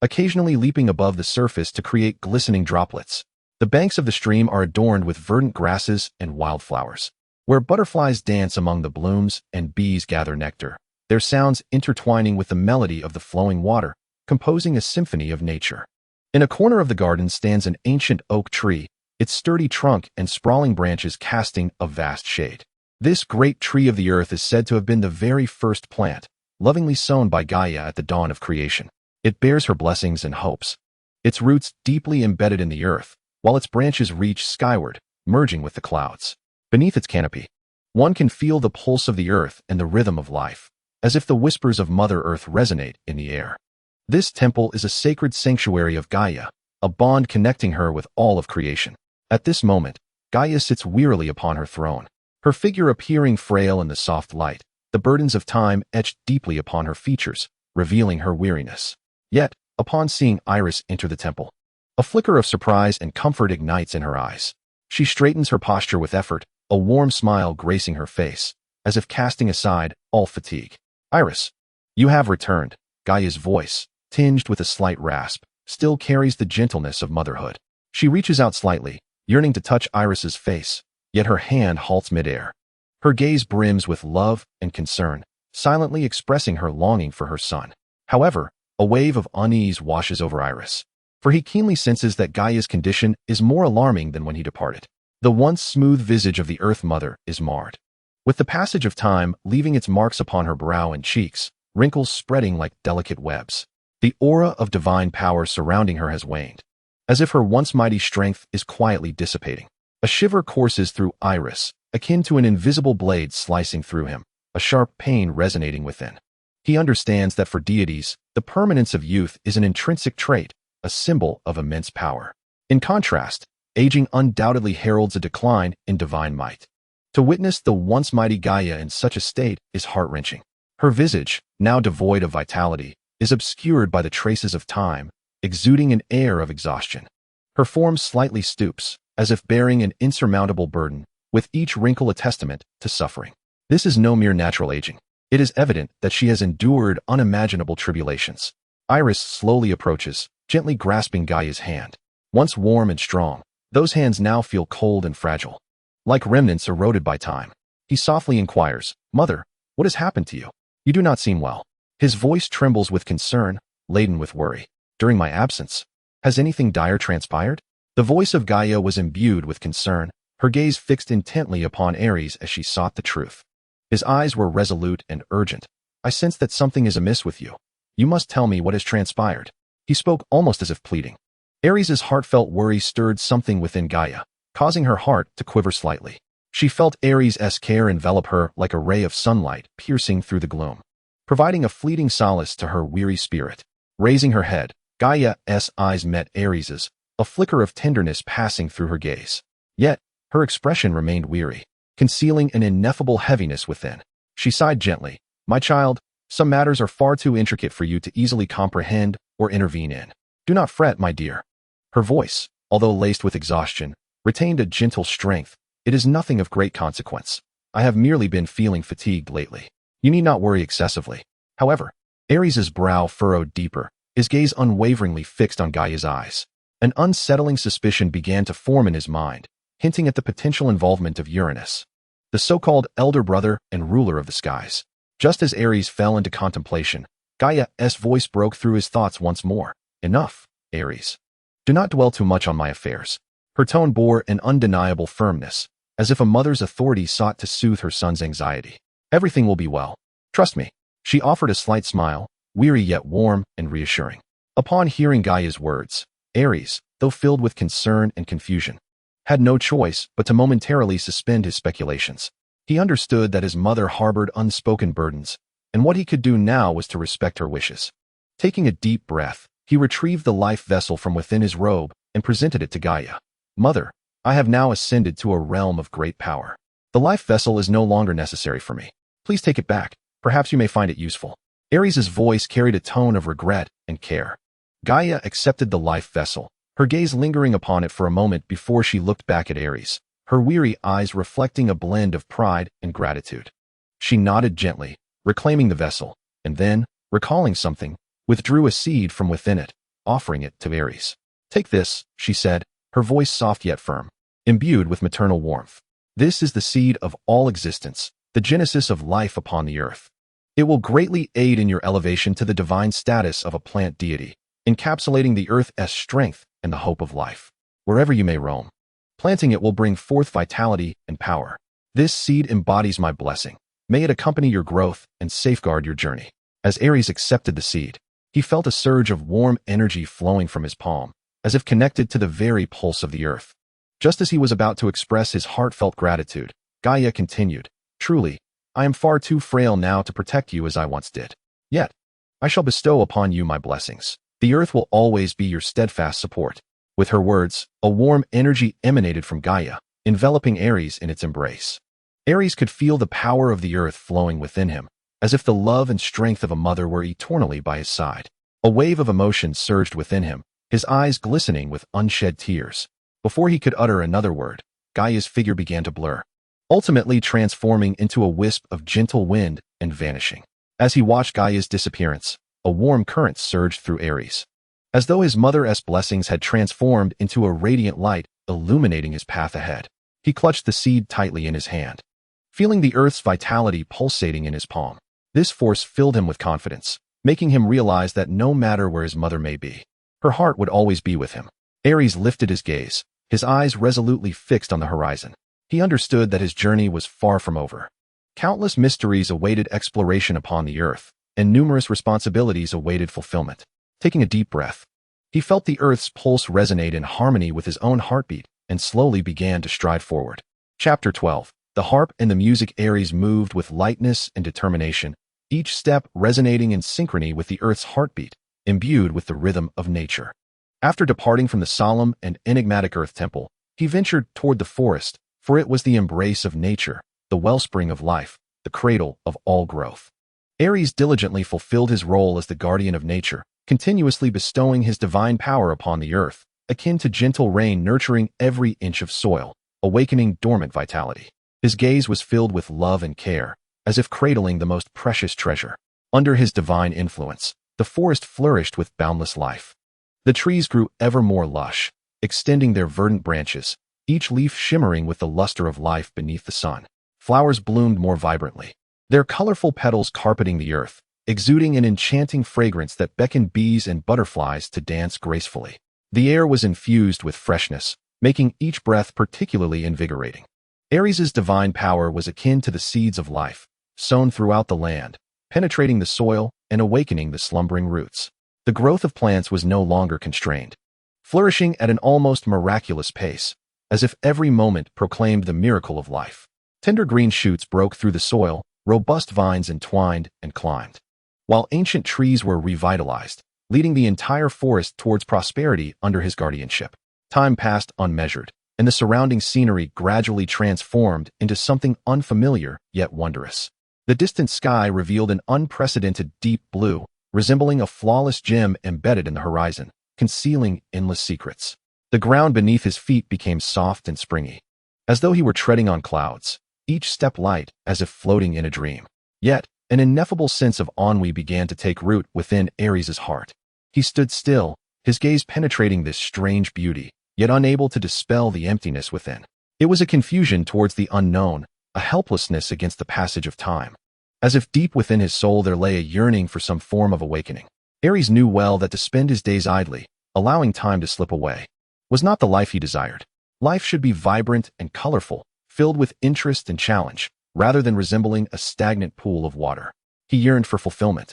occasionally leaping above the surface to create glistening droplets. The banks of the stream are adorned with verdant grasses and wildflowers, where butterflies dance among the blooms and bees gather nectar, their sounds intertwining with the melody of the flowing water, composing a symphony of nature. In a corner of the garden stands an ancient oak tree, its sturdy trunk and sprawling branches casting a vast shade. This great tree of the earth is said to have been the very first plant, lovingly sown by Gaia at the dawn of creation. It bears her blessings and hopes, its roots deeply embedded in the earth, while its branches reach skyward, merging with the clouds. Beneath its canopy, one can feel the pulse of the earth and the rhythm of life, as if the whispers of Mother Earth resonate in the air. This temple is a sacred sanctuary of Gaia, a bond connecting her with all of creation. At this moment, Gaia sits wearily upon her throne, her figure appearing frail in the soft light, the burdens of time etched deeply upon her features, revealing her weariness. Yet, upon seeing Aerys enter the temple, a flicker of surprise and comfort ignites in her eyes. She straightens her posture with effort, a warm smile gracing her face, as if casting aside all fatigue. Aerys, you have returned. Gaia's voice, tinged with a slight rasp, still carries the gentleness of motherhood. She reaches out slightly, yearning to touch Aerys's face, yet her hand halts midair. Her gaze brims with love and concern, silently expressing her longing for her son. However, a wave of unease washes over Aerys, for he keenly senses that Gaia's condition is more alarming than when he departed. The once smooth visage of the Earth Mother is marred, with the passage of time leaving its marks upon her brow and cheeks, wrinkles spreading like delicate webs. The aura of divine power surrounding her has waned, as if her once mighty strength is quietly dissipating. A shiver courses through Aerys, akin to an invisible blade slicing through him, a sharp pain resonating within. He understands that for deities, the permanence of youth is an intrinsic trait, a symbol of immense power. In contrast, aging undoubtedly heralds a decline in divine might. To witness the once mighty Gaia in such a state is heart-wrenching. Her visage, now devoid of vitality, is obscured by the traces of time, exuding an air of exhaustion. Her form slightly stoops, as if bearing an insurmountable burden, with each wrinkle a testament to suffering. This is no mere natural aging. It is evident that she has endured unimaginable tribulations. Aerys slowly approaches, gently grasping Gaia's hand. Once warm and strong, those hands now feel cold and fragile, like remnants eroded by time. He softly inquires, "Mother, what has happened to you? You do not seem well." His voice trembles with concern, laden with worry. "During my absence, has anything dire transpired?" The voice of Gaia was imbued with concern, her gaze fixed intently upon Aerys as she sought the truth. His eyes were resolute and urgent. "I sense that something is amiss with you. You must tell me what has transpired." He spoke almost as if pleading. Aerys' heartfelt worry stirred something within Gaia, causing her heart to quiver slightly. She felt Aerys' care envelop her like a ray of sunlight piercing through the gloom, providing a fleeting solace to her weary spirit. Raising her head, Gaia's eyes met Aerys', a flicker of tenderness passing through her gaze. Yet, her expression remained weary, concealing an ineffable heaviness within. She sighed gently. "My child, some matters are far too intricate for you to easily comprehend or intervene in. Do not fret, my dear." Her voice, although laced with exhaustion, retained a gentle strength. "It is nothing of great consequence. I have merely been feeling fatigued lately. You need not worry excessively." However, Aerys' brow furrowed deeper, his gaze unwaveringly fixed on Gaia's eyes. An unsettling suspicion began to form in his mind, hinting at the potential involvement of Uranus, the so-called elder brother and ruler of the skies. Just as Aerys fell into contemplation, Gaia's voice broke through his thoughts once more. "Enough, Aerys. Do not dwell too much on my affairs." Her tone bore an undeniable firmness, as if a mother's authority sought to soothe her son's anxiety. "Everything will be well. Trust me." She offered a slight smile, weary yet warm and reassuring. Upon hearing Gaia's words, Aerys, though filled with concern and confusion, had no choice but to momentarily suspend his speculations. He understood that his mother harbored unspoken burdens, and what he could do now was to respect her wishes. Taking a deep breath, he retrieved the life vessel from within his robe and presented it to Gaia. "Mother, I have now ascended to a realm of great power. The life vessel is no longer necessary for me. Please take it back." Perhaps you may find it useful. Aerys' voice carried a tone of regret and care. Gaia accepted the life vessel, her gaze lingering upon it for a moment before she looked back at Aerys, her weary eyes reflecting a blend of pride and gratitude. She nodded gently, reclaiming the vessel, and then, recalling something, withdrew a seed from within it, offering it to Aerys. "Take this," she said, her voice soft yet firm, imbued with maternal warmth. "This is the seed of all existence, the genesis of life upon the earth. It will greatly aid in your elevation to the divine status of a plant deity, encapsulating the earth's strength and the hope of life. Wherever you may roam, planting it will bring forth vitality and power. This seed embodies my blessing. May it accompany your growth and safeguard your journey." As Aerys accepted the seed, he felt a surge of warm energy flowing from his palm, as if connected to the very pulse of the earth. Just as he was about to express his heartfelt gratitude, Gaia continued, "Truly, I am far too frail now to protect you as I once did. Yet, I shall bestow upon you my blessings. The earth will always be your steadfast support." With her words, a warm energy emanated from Gaia, enveloping Aerys in its embrace. Aerys could feel the power of the earth flowing within him, as if the love and strength of a mother were eternally by his side. A wave of emotion surged within him, his eyes glistening with unshed tears. Before he could utter another word, Gaia's figure began to blur, ultimately transforming into a wisp of gentle wind and vanishing. As he watched Gaia's disappearance, a warm current surged through Aerys, as though his mother's blessings had transformed into a radiant light illuminating his path ahead. He clutched the seed tightly in his hand, feeling the earth's vitality pulsating in his palm. This force filled him with confidence, making him realize that no matter where his mother may be, her heart would always be with him. Aerys lifted his gaze, his eyes resolutely fixed on the horizon. He understood that his journey was far from over. Countless mysteries awaited exploration upon the earth, and numerous responsibilities awaited fulfillment. Taking a deep breath, he felt the earth's pulse resonate in harmony with his own heartbeat and slowly began to stride forward. Chapter 12. The harp and the music. Aerys moved with lightness and determination, each step resonating in synchrony with the earth's heartbeat, imbued with the rhythm of nature. After departing from the solemn and enigmatic earth temple, he ventured toward the forest, for it was the embrace of nature, the wellspring of life, the cradle of all growth. Aerys diligently fulfilled his role as the guardian of nature, continuously bestowing his divine power upon the earth, akin to gentle rain nurturing every inch of soil, awakening dormant vitality. His gaze was filled with love and care, as if cradling the most precious treasure. Under his divine influence, the forest flourished with boundless life. The trees grew ever more lush, extending their verdant branches, each leaf shimmering with the luster of life beneath the sun. Flowers bloomed more vibrantly, their colorful petals carpeting the earth, exuding an enchanting fragrance that beckoned bees and butterflies to dance gracefully. The air was infused with freshness, making each breath particularly invigorating. Aerys' divine power was akin to the seeds of life, sown throughout the land, penetrating the soil and awakening the slumbering roots. The growth of plants was no longer constrained, flourishing at an almost miraculous pace, as if every moment proclaimed the miracle of life. Tender green shoots broke through the soil, robust vines entwined and climbed, while ancient trees were revitalized, leading the entire forest towards prosperity under his guardianship. Time passed unmeasured, and the surrounding scenery gradually transformed into something unfamiliar yet wondrous. The distant sky revealed an unprecedented deep blue, resembling a flawless gem embedded in the horizon, concealing endless secrets. The ground beneath his feet became soft and springy, as though he were treading on clouds, each step light as if floating in a dream. Yet, an ineffable sense of ennui began to take root within Aerys' heart. He stood still, his gaze penetrating this strange beauty, yet unable to dispel the emptiness within. It was a confusion towards the unknown, a helplessness against the passage of time. As if deep within his soul there lay a yearning for some form of awakening. Aerys knew well that to spend his days idly, allowing time to slip away, was not the life he desired. Life should be vibrant and colorful, filled with interest and challenge, rather than resembling a stagnant pool of water. He yearned for fulfillment,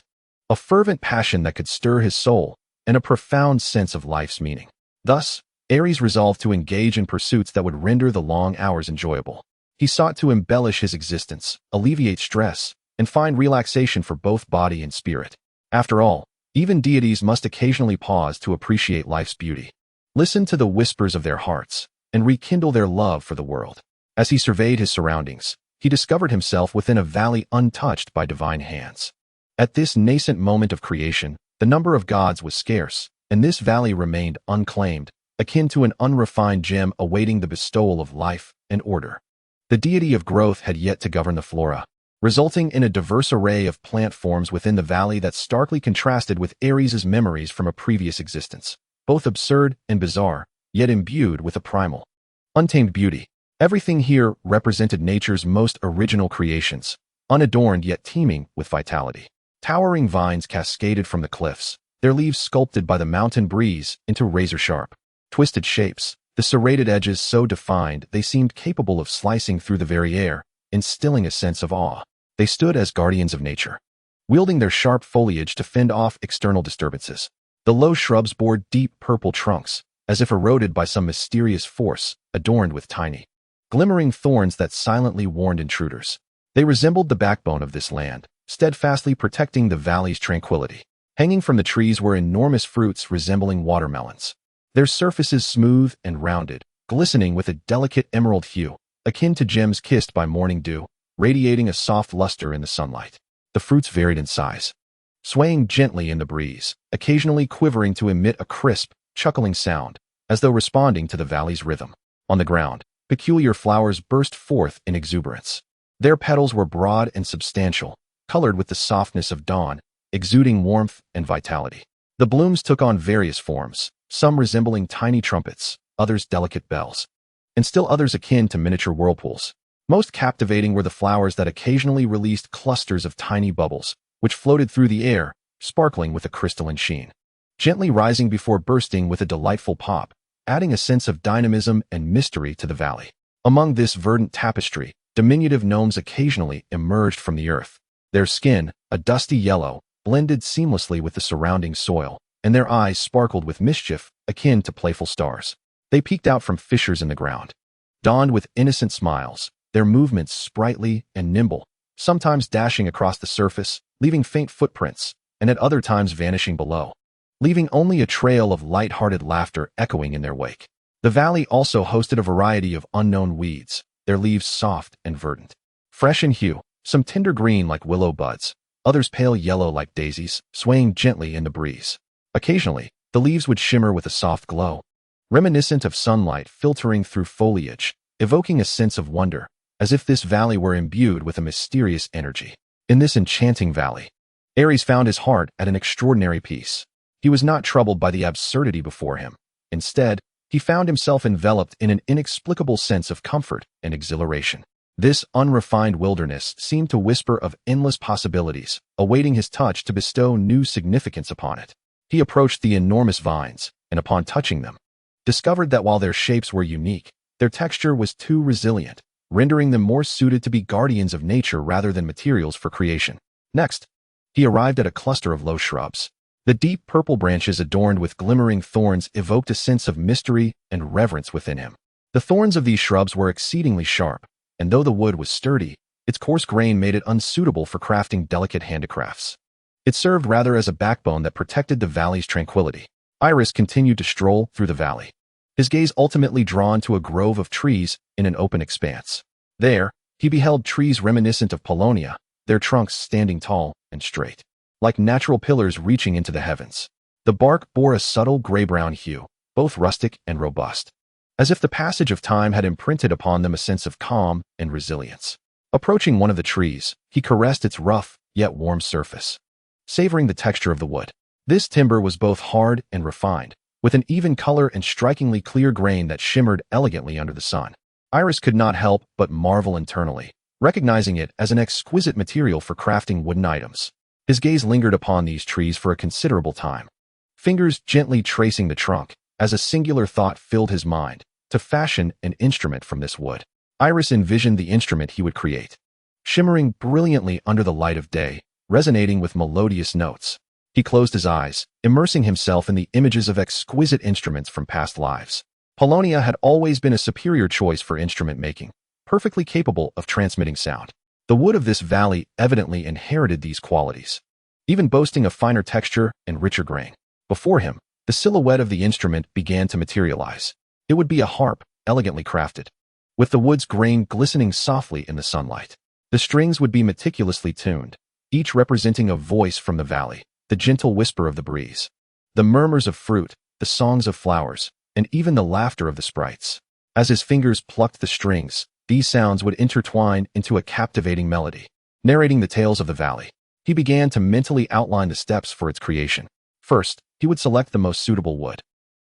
a fervent passion that could stir his soul, and a profound sense of life's meaning. Thus, Aerys resolved to engage in pursuits that would render the long hours enjoyable. He sought to embellish his existence, alleviate stress, and find relaxation for both body and spirit. After all, even deities must occasionally pause to appreciate life's beauty, listen to the whispers of their hearts, and rekindle their love for the world. As he surveyed his surroundings, he discovered himself within a valley untouched by divine hands. At this nascent moment of creation, the number of gods was scarce, and this valley remained unclaimed, akin to an unrefined gem awaiting the bestowal of life and order. The deity of growth had yet to govern the flora, resulting in a diverse array of plant forms within the valley that starkly contrasted with Aerys' memories from a previous existence, both absurd and bizarre, yet imbued with a primal, untamed beauty. Everything here represented nature's most original creations, unadorned yet teeming with vitality. Towering vines cascaded from the cliffs, their leaves sculpted by the mountain breeze into razor-sharp, twisted shapes, the serrated edges so defined they seemed capable of slicing through the very air, instilling a sense of awe. They stood as guardians of nature, wielding their sharp foliage to fend off external disturbances. The low shrubs bore deep purple trunks, as if eroded by some mysterious force, adorned with tiny, glimmering thorns that silently warned intruders. They resembled the backbone of this land, steadfastly protecting the valley's tranquility. Hanging from the trees were enormous fruits resembling watermelons, their surfaces smooth and rounded, glistening with a delicate emerald hue, akin to gems kissed by morning dew, radiating a soft luster in the sunlight. The fruits varied in size, swaying gently in the breeze, occasionally quivering to emit a crisp, chuckling sound, as though responding to the valley's rhythm. On the ground, peculiar flowers burst forth in exuberance. Their petals were broad and substantial, colored with the softness of dawn, exuding warmth and vitality. The blooms took on various forms, some resembling tiny trumpets, others delicate bells, and still others akin to miniature whirlpools. Most captivating were the flowers that occasionally released clusters of tiny bubbles, which floated through the air, sparkling with a crystalline sheen, gently rising before bursting with a delightful pop, adding a sense of dynamism and mystery to the valley. Among this verdant tapestry, diminutive gnomes occasionally emerged from the earth. Their skin, a dusty yellow, blended seamlessly with the surrounding soil, and their eyes sparkled with mischief akin to playful stars. They peeked out from fissures in the ground, donned with innocent smiles, their movements sprightly and nimble, sometimes dashing across the surface, leaving faint footprints, and at other times vanishing below, leaving only a trail of light-hearted laughter echoing in their wake. The valley also hosted a variety of unknown weeds, their leaves soft and verdant, fresh in hue, some tender green like willow buds, others pale yellow like daisies, swaying gently in the breeze. Occasionally, the leaves would shimmer with a soft glow, reminiscent of sunlight filtering through foliage, evoking a sense of wonder, as if this valley were imbued with a mysterious energy. In this enchanting valley, Aerys found his heart at an extraordinary peace. He was not troubled by the absurdity before him. Instead, he found himself enveloped in an inexplicable sense of comfort and exhilaration. This unrefined wilderness seemed to whisper of endless possibilities, awaiting his touch to bestow new significance upon it. He approached the enormous vines, and upon touching them, discovered that while their shapes were unique, their texture was too resilient, rendering them more suited to be guardians of nature rather than materials for creation. Next, he arrived at a cluster of low shrubs. The deep purple branches adorned with glimmering thorns evoked a sense of mystery and reverence within him. The thorns of these shrubs were exceedingly sharp, and though the wood was sturdy, its coarse grain made it unsuitable for crafting delicate handicrafts. It served rather as a backbone that protected the valley's tranquility. Aerys continued to stroll through the valley, his gaze ultimately drawn to a grove of trees in an open expanse. There, he beheld trees reminiscent of Paulownia, their trunks standing tall and straight, like natural pillars reaching into the heavens. The bark bore a subtle gray-brown hue, both rustic and robust, as if the passage of time had imprinted upon them a sense of calm and resilience. Approaching one of the trees, he caressed its rough, yet warm surface, savoring the texture of the wood. This timber was both hard and refined, with an even color and strikingly clear grain that shimmered elegantly under the sun. Aerys could not help but marvel internally, recognizing it as an exquisite material for crafting wooden items. His gaze lingered upon these trees for a considerable time, fingers gently tracing the trunk, as a singular thought filled his mind: to fashion an instrument from this wood. Aerys envisioned the instrument he would create, shimmering brilliantly under the light of day, resonating with melodious notes. He closed his eyes, immersing himself in the images of exquisite instruments from past lives. Paulownia had always been a superior choice for instrument making, perfectly capable of transmitting sound. The wood of this valley evidently inherited these qualities, even boasting a finer texture and richer grain. Before him, the silhouette of the instrument began to materialize. It would be a harp, elegantly crafted, with the wood's grain glistening softly in the sunlight. The strings would be meticulously tuned, each representing a voice from the valley, the gentle whisper of the breeze, the murmurs of fruit, the songs of flowers, and even the laughter of the sprites. As his fingers plucked the strings, these sounds would intertwine into a captivating melody, narrating the tales of the valley. He began to mentally outline the steps for its creation. First, he would select the most suitable wood,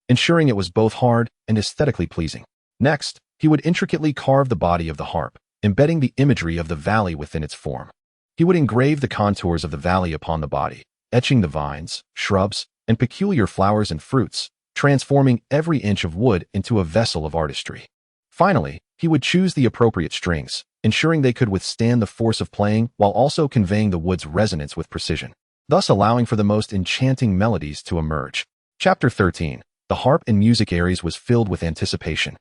ensuring it was both hard and aesthetically pleasing. Next, he would intricately carve the body of the harp, embedding the imagery of the valley within its form. He would engrave the contours of the valley upon the body, etching the vines, shrubs, and peculiar flowers and fruits, transforming every inch of wood into a vessel of artistry. Finally, he would choose the appropriate strings, ensuring they could withstand the force of playing while also conveying the wood's resonance with precision, thus allowing for the most enchanting melodies to emerge. Chapter 13. The harp in music. Aerys was filled with anticipation,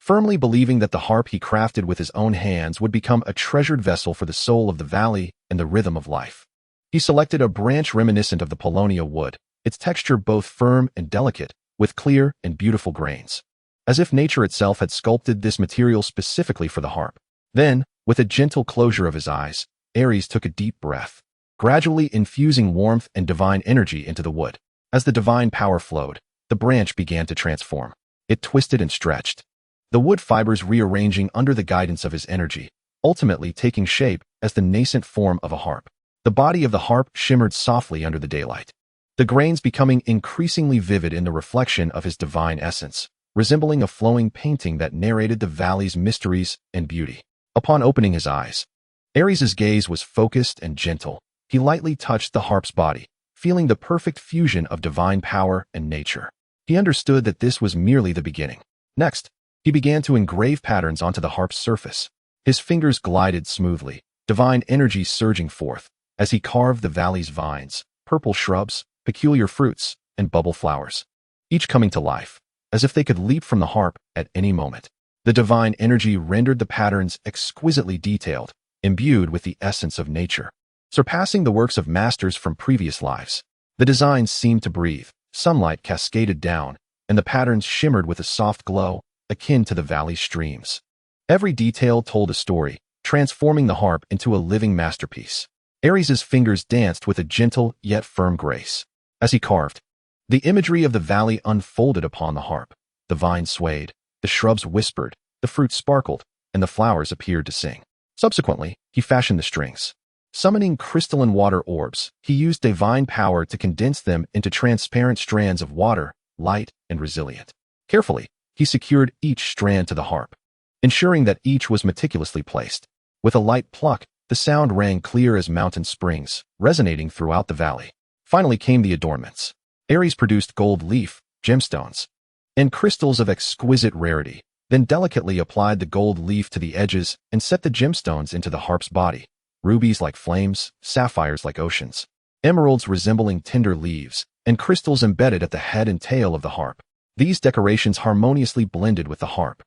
firmly believing that the harp he crafted with his own hands would become a treasured vessel for the soul of the valley and the rhythm of life. He selected a branch reminiscent of the paulownia wood, its texture both firm and delicate, with clear and beautiful grains, as if nature itself had sculpted this material specifically for the harp. Then, with a gentle closure of his eyes, Aerys took a deep breath, gradually infusing warmth and divine energy into the wood. As the divine power flowed, the branch began to transform. It twisted and stretched, the wood fibers rearranging under the guidance of his energy, ultimately taking shape as the nascent form of a harp. The body of the harp shimmered softly under the daylight, the grains becoming increasingly vivid in the reflection of his divine essence, resembling a flowing painting that narrated the valley's mysteries and beauty. Upon opening his eyes, Aerys' gaze was focused and gentle. He lightly touched the harp's body, feeling the perfect fusion of divine power and nature. He understood that this was merely the beginning. Next, he began to engrave patterns onto the harp's surface. His fingers glided smoothly, divine energy surging forth, as he carved the valley's vines, purple shrubs, peculiar fruits, and bubble flowers, each coming to life, as if they could leap from the harp at any moment. The divine energy rendered the patterns exquisitely detailed, imbued with the essence of nature, surpassing the works of masters from previous lives. The designs seemed to breathe, sunlight cascaded down, and the patterns shimmered with a soft glow, akin to the valley's streams. Every detail told a story, transforming the harp into a living masterpiece. Aerys' fingers danced with a gentle yet firm grace. As he carved, the imagery of the valley unfolded upon the harp. The vines swayed, the shrubs whispered, the fruit sparkled, and the flowers appeared to sing. Subsequently, he fashioned the strings. Summoning crystalline water orbs, he used divine power to condense them into transparent strands of water, light, and resilient. Carefully, he secured each strand to the harp, ensuring that each was meticulously placed. With a light pluck, the sound rang clear as mountain springs, resonating throughout the valley. Finally came the adornments. Aerys produced gold leaf, gemstones, and crystals of exquisite rarity, then delicately applied the gold leaf to the edges and set the gemstones into the harp's body. Rubies like flames, sapphires like oceans, emeralds resembling tender leaves, and crystals embedded at the head and tail of the harp. These decorations harmoniously blended with the harp,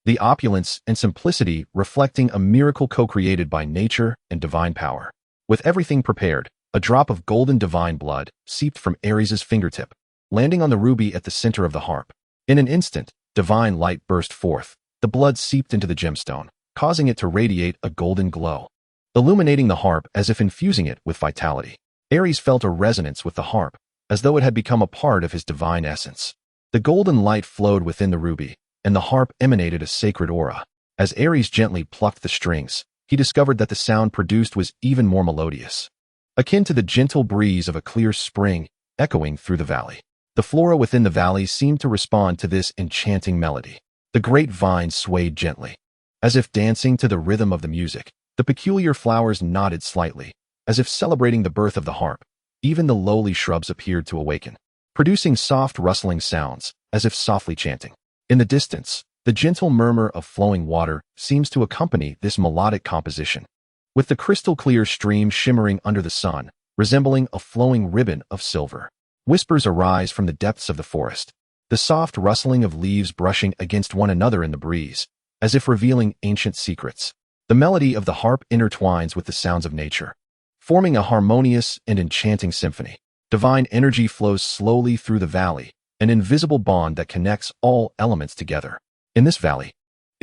the opulence and simplicity reflecting a miracle co-created by nature and divine power. With everything prepared, a drop of golden divine blood seeped from Aerys' fingertip, landing on the ruby at the center of the harp. In an instant, divine light burst forth. The blood seeped into the gemstone, causing it to radiate a golden glow, illuminating the harp as if infusing it with vitality. Aerys felt a resonance with the harp, as though it had become a part of his divine essence. The golden light flowed within the ruby, and the harp emanated a sacred aura. As Aerys gently plucked the strings, he discovered that the sound produced was even more melodious, akin to the gentle breeze of a clear spring echoing through the valley. The flora within the valley seemed to respond to this enchanting melody. The great vines swayed gently, as if dancing to the rhythm of the music. The peculiar flowers nodded slightly, as if celebrating the birth of the harp. Even the lowly shrubs appeared to awaken, producing soft rustling sounds, as if softly chanting. In the distance, the gentle murmur of flowing water seems to accompany this melodic composition, with the crystal-clear stream shimmering under the sun, resembling a flowing ribbon of silver. Whispers arise from the depths of the forest, the soft rustling of leaves brushing against one another in the breeze, as if revealing ancient secrets. The melody of the harp intertwines with the sounds of nature, forming a harmonious and enchanting symphony. Divine energy flows slowly through the valley, an invisible bond that connects all elements together. In this valley,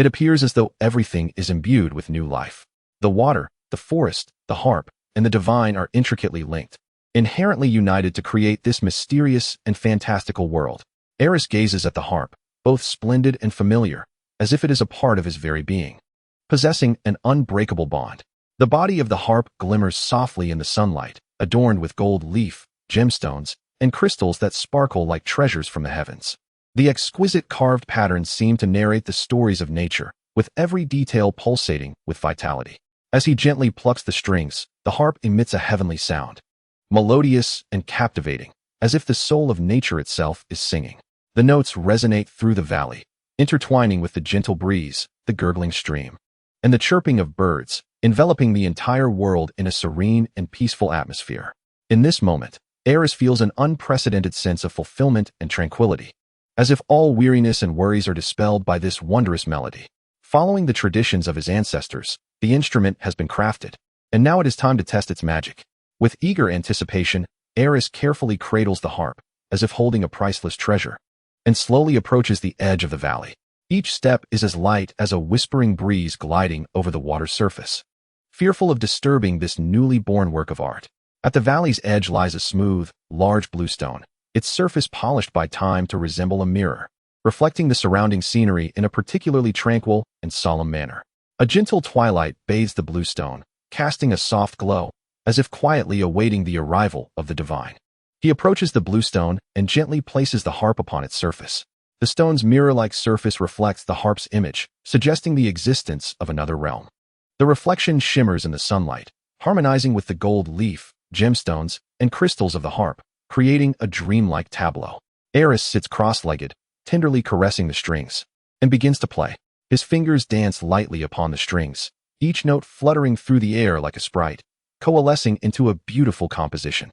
It appears as though everything is imbued with new life. The water, the forest, the harp, and the divine are intricately linked, inherently united to create this mysterious and fantastical world. Aerys gazes at the harp, both splendid and familiar, as if it is a part of his very being, possessing an unbreakable bond. The body of the harp glimmers softly in the sunlight, adorned with gold leaf, gemstones, and crystals that sparkle like treasures from the heavens. The exquisite carved patterns seem to narrate the stories of nature, with every detail pulsating with vitality. As he gently plucks the strings, the harp emits a heavenly sound, melodious and captivating, as if the soul of nature itself is singing. The notes resonate through the valley, intertwining with the gentle breeze, the gurgling stream, and the chirping of birds, enveloping the entire world in a serene and peaceful atmosphere. In this moment, Aerys feels an unprecedented sense of fulfillment and tranquility, as if all weariness and worries are dispelled by this wondrous melody. Following the traditions of his ancestors, the instrument has been crafted, and now it is time to test its magic. With eager anticipation, Aerys carefully cradles the harp, as if holding a priceless treasure, and slowly approaches the edge of the valley. Each step is as light as a whispering breeze gliding over the water's surface, fearful of disturbing this newly born work of art. At the valley's edge lies a smooth, large blue stone, its surface polished by time to resemble a mirror, reflecting the surrounding scenery in a particularly tranquil and solemn manner. A gentle twilight bathes the blue stone, casting a soft glow, as if quietly awaiting the arrival of the divine. He approaches the blue stone and gently places the harp upon its surface. The stone's mirror-like surface reflects the harp's image, suggesting the existence of another realm. The reflection shimmers in the sunlight, harmonizing with the gold leaf, gemstones, and crystals of the harp, creating a dreamlike tableau. Aerys sits cross-legged, tenderly caressing the strings, and begins to play. His fingers dance lightly upon the strings, each note fluttering through the air like a sprite, coalescing into a beautiful composition.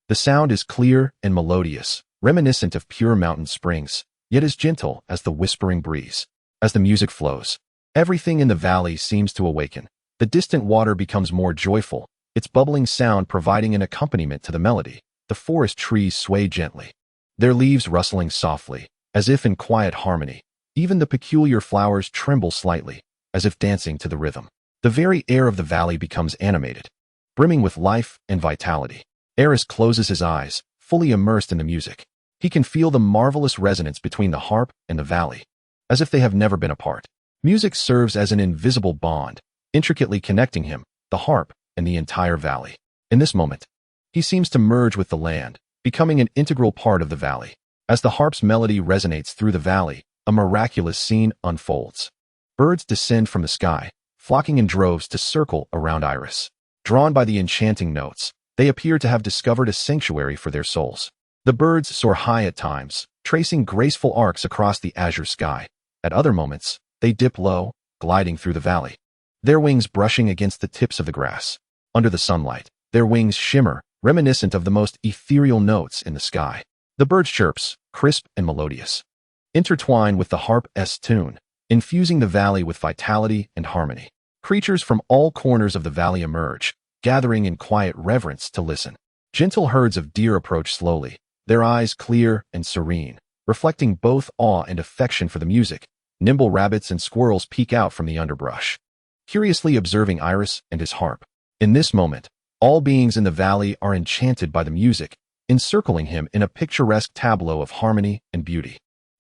The sound is clear and melodious, reminiscent of pure mountain springs, yet as gentle as the whispering breeze. As the music flows, everything in the valley seems to awaken. The distant water becomes more joyful, its bubbling sound providing an accompaniment to the melody. The forest trees sway gently, their leaves rustling softly, as if in quiet harmony. Even the peculiar flowers tremble slightly, as if dancing to the rhythm. The very air of the valley becomes animated, brimming with life and vitality. Aerys closes his eyes, fully immersed in the music. He can feel the marvelous resonance between the harp and the valley, as if they have never been apart. Music serves as an invisible bond, intricately connecting him, the harp, and the entire valley. In this moment, he seems to merge with the land, becoming an integral part of the valley. As the harp's melody resonates through the valley, a miraculous scene unfolds. Birds descend from the sky, flocking in droves to circle around Aerys. Drawn by the enchanting notes, they appear to have discovered a sanctuary for their souls. The birds soar high at times, tracing graceful arcs across the azure sky. At other moments, they dip low, gliding through the valley, their wings brushing against the tips of the grass. Under the sunlight, their wings shimmer, reminiscent of the most ethereal notes in the sky. The bird's chirps, crisp and melodious, intertwine with the harp's tune, infusing the valley with vitality and harmony. Creatures from all corners of the valley emerge, gathering in quiet reverence to listen. Gentle herds of deer approach slowly, their eyes clear and serene, reflecting both awe and affection for the music. Nimble rabbits and squirrels peek out from the underbrush, curiously observing Aerys and his harp. In this moment, all beings in the valley are enchanted by the music, encircling him in a picturesque tableau of harmony and beauty.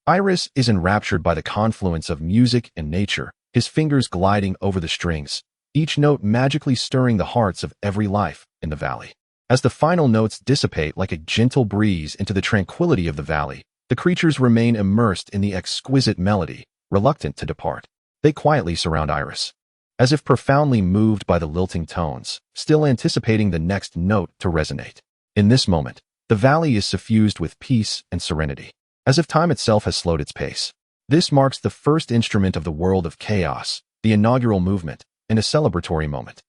Aerys is enraptured by the confluence of music and nature, his fingers gliding over the strings, each note magically stirring the hearts of every life in the valley. As the final notes dissipate like a gentle breeze into the tranquility of the valley, the creatures remain immersed in the exquisite melody, reluctant to depart. They quietly surround Aerys, as if profoundly moved by the lilting tones, still anticipating the next note to resonate. In this moment, the valley is suffused with peace and serenity, as if time itself has slowed its pace. This marks the first instrument of the world of chaos, the inaugural movement, and a celebratory moment.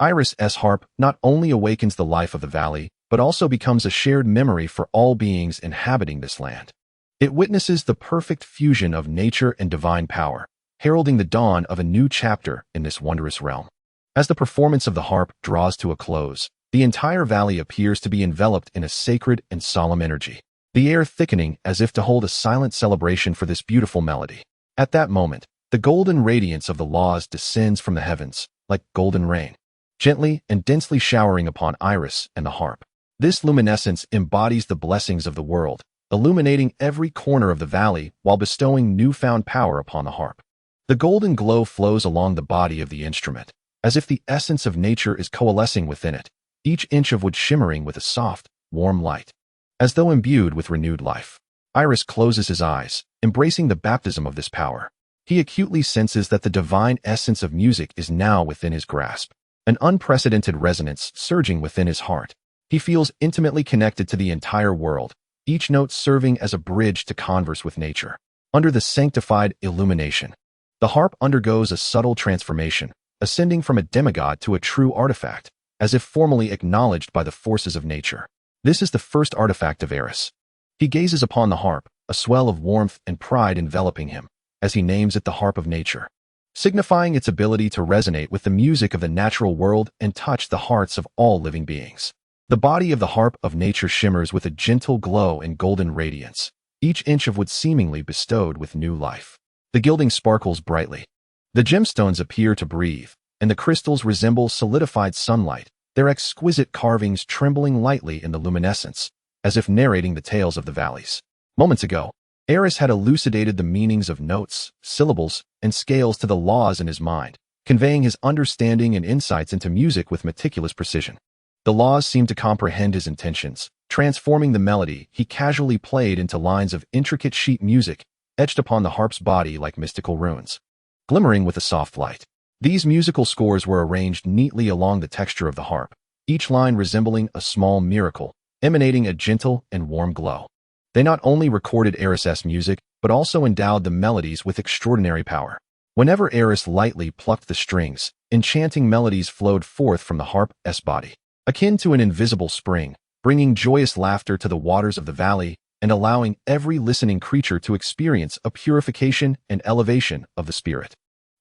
Aerys' harp not only awakens the life of the valley, but also becomes a shared memory for all beings inhabiting this land. It witnesses the perfect fusion of nature and divine power, heralding the dawn of a new chapter in this wondrous realm. As the performance of the harp draws to a close, the entire valley appears to be enveloped in a sacred and solemn energy, the air thickening as if to hold a silent celebration for this beautiful melody. At that moment, The golden radiance of the laws descends from the heavens, like golden rain, gently and densely showering upon Aerys and the harp. This luminescence embodies the blessings of the world, illuminating every corner of the valley while bestowing newfound power upon the harp. The golden glow flows along the body of the instrument, as if the essence of nature is coalescing within it, each inch of wood shimmering with a soft, warm light. As though imbued with renewed life, Aerys closes his eyes, embracing the baptism of this power. He acutely senses that the divine essence of music is now within his grasp, an unprecedented resonance surging within his heart. He feels intimately connected to the entire world, each note serving as a bridge to converse with nature. Under the sanctified illumination, the harp undergoes a subtle transformation, ascending from a demigod to a true artifact, as if formally acknowledged by the forces of nature. This is the first artifact of Aerys. He gazes upon the harp, a swell of warmth and pride enveloping him, as he names it the harp of nature, signifying its ability to resonate with the music of the natural world and touch the hearts of all living beings. The body of the harp of nature shimmers with a gentle glow and golden radiance, each inch of wood seemingly bestowed with new life. The gilding sparkles brightly. The gemstones appear to breathe, and the crystals resemble solidified sunlight, their exquisite carvings trembling lightly in the luminescence, as if narrating the tales of the valleys. Moments ago, Aerys had elucidated the meanings of notes, syllables, and scales to the laws in his mind, conveying his understanding and insights into music with meticulous precision. The laws seemed to comprehend his intentions, transforming the melody he casually played into lines of intricate sheet music etched upon the harp's body like mystical runes, glimmering with a soft light. These musical scores were arranged neatly along the texture of the harp, each line resembling a small miracle, emanating a gentle and warm glow. They not only recorded Aerys' music, but also endowed the melodies with extraordinary power. Whenever Aerys lightly plucked the strings, enchanting melodies flowed forth from the harp's body, akin to an invisible spring, bringing joyous laughter to the waters of the valley and allowing every listening creature to experience a purification and elevation of the spirit.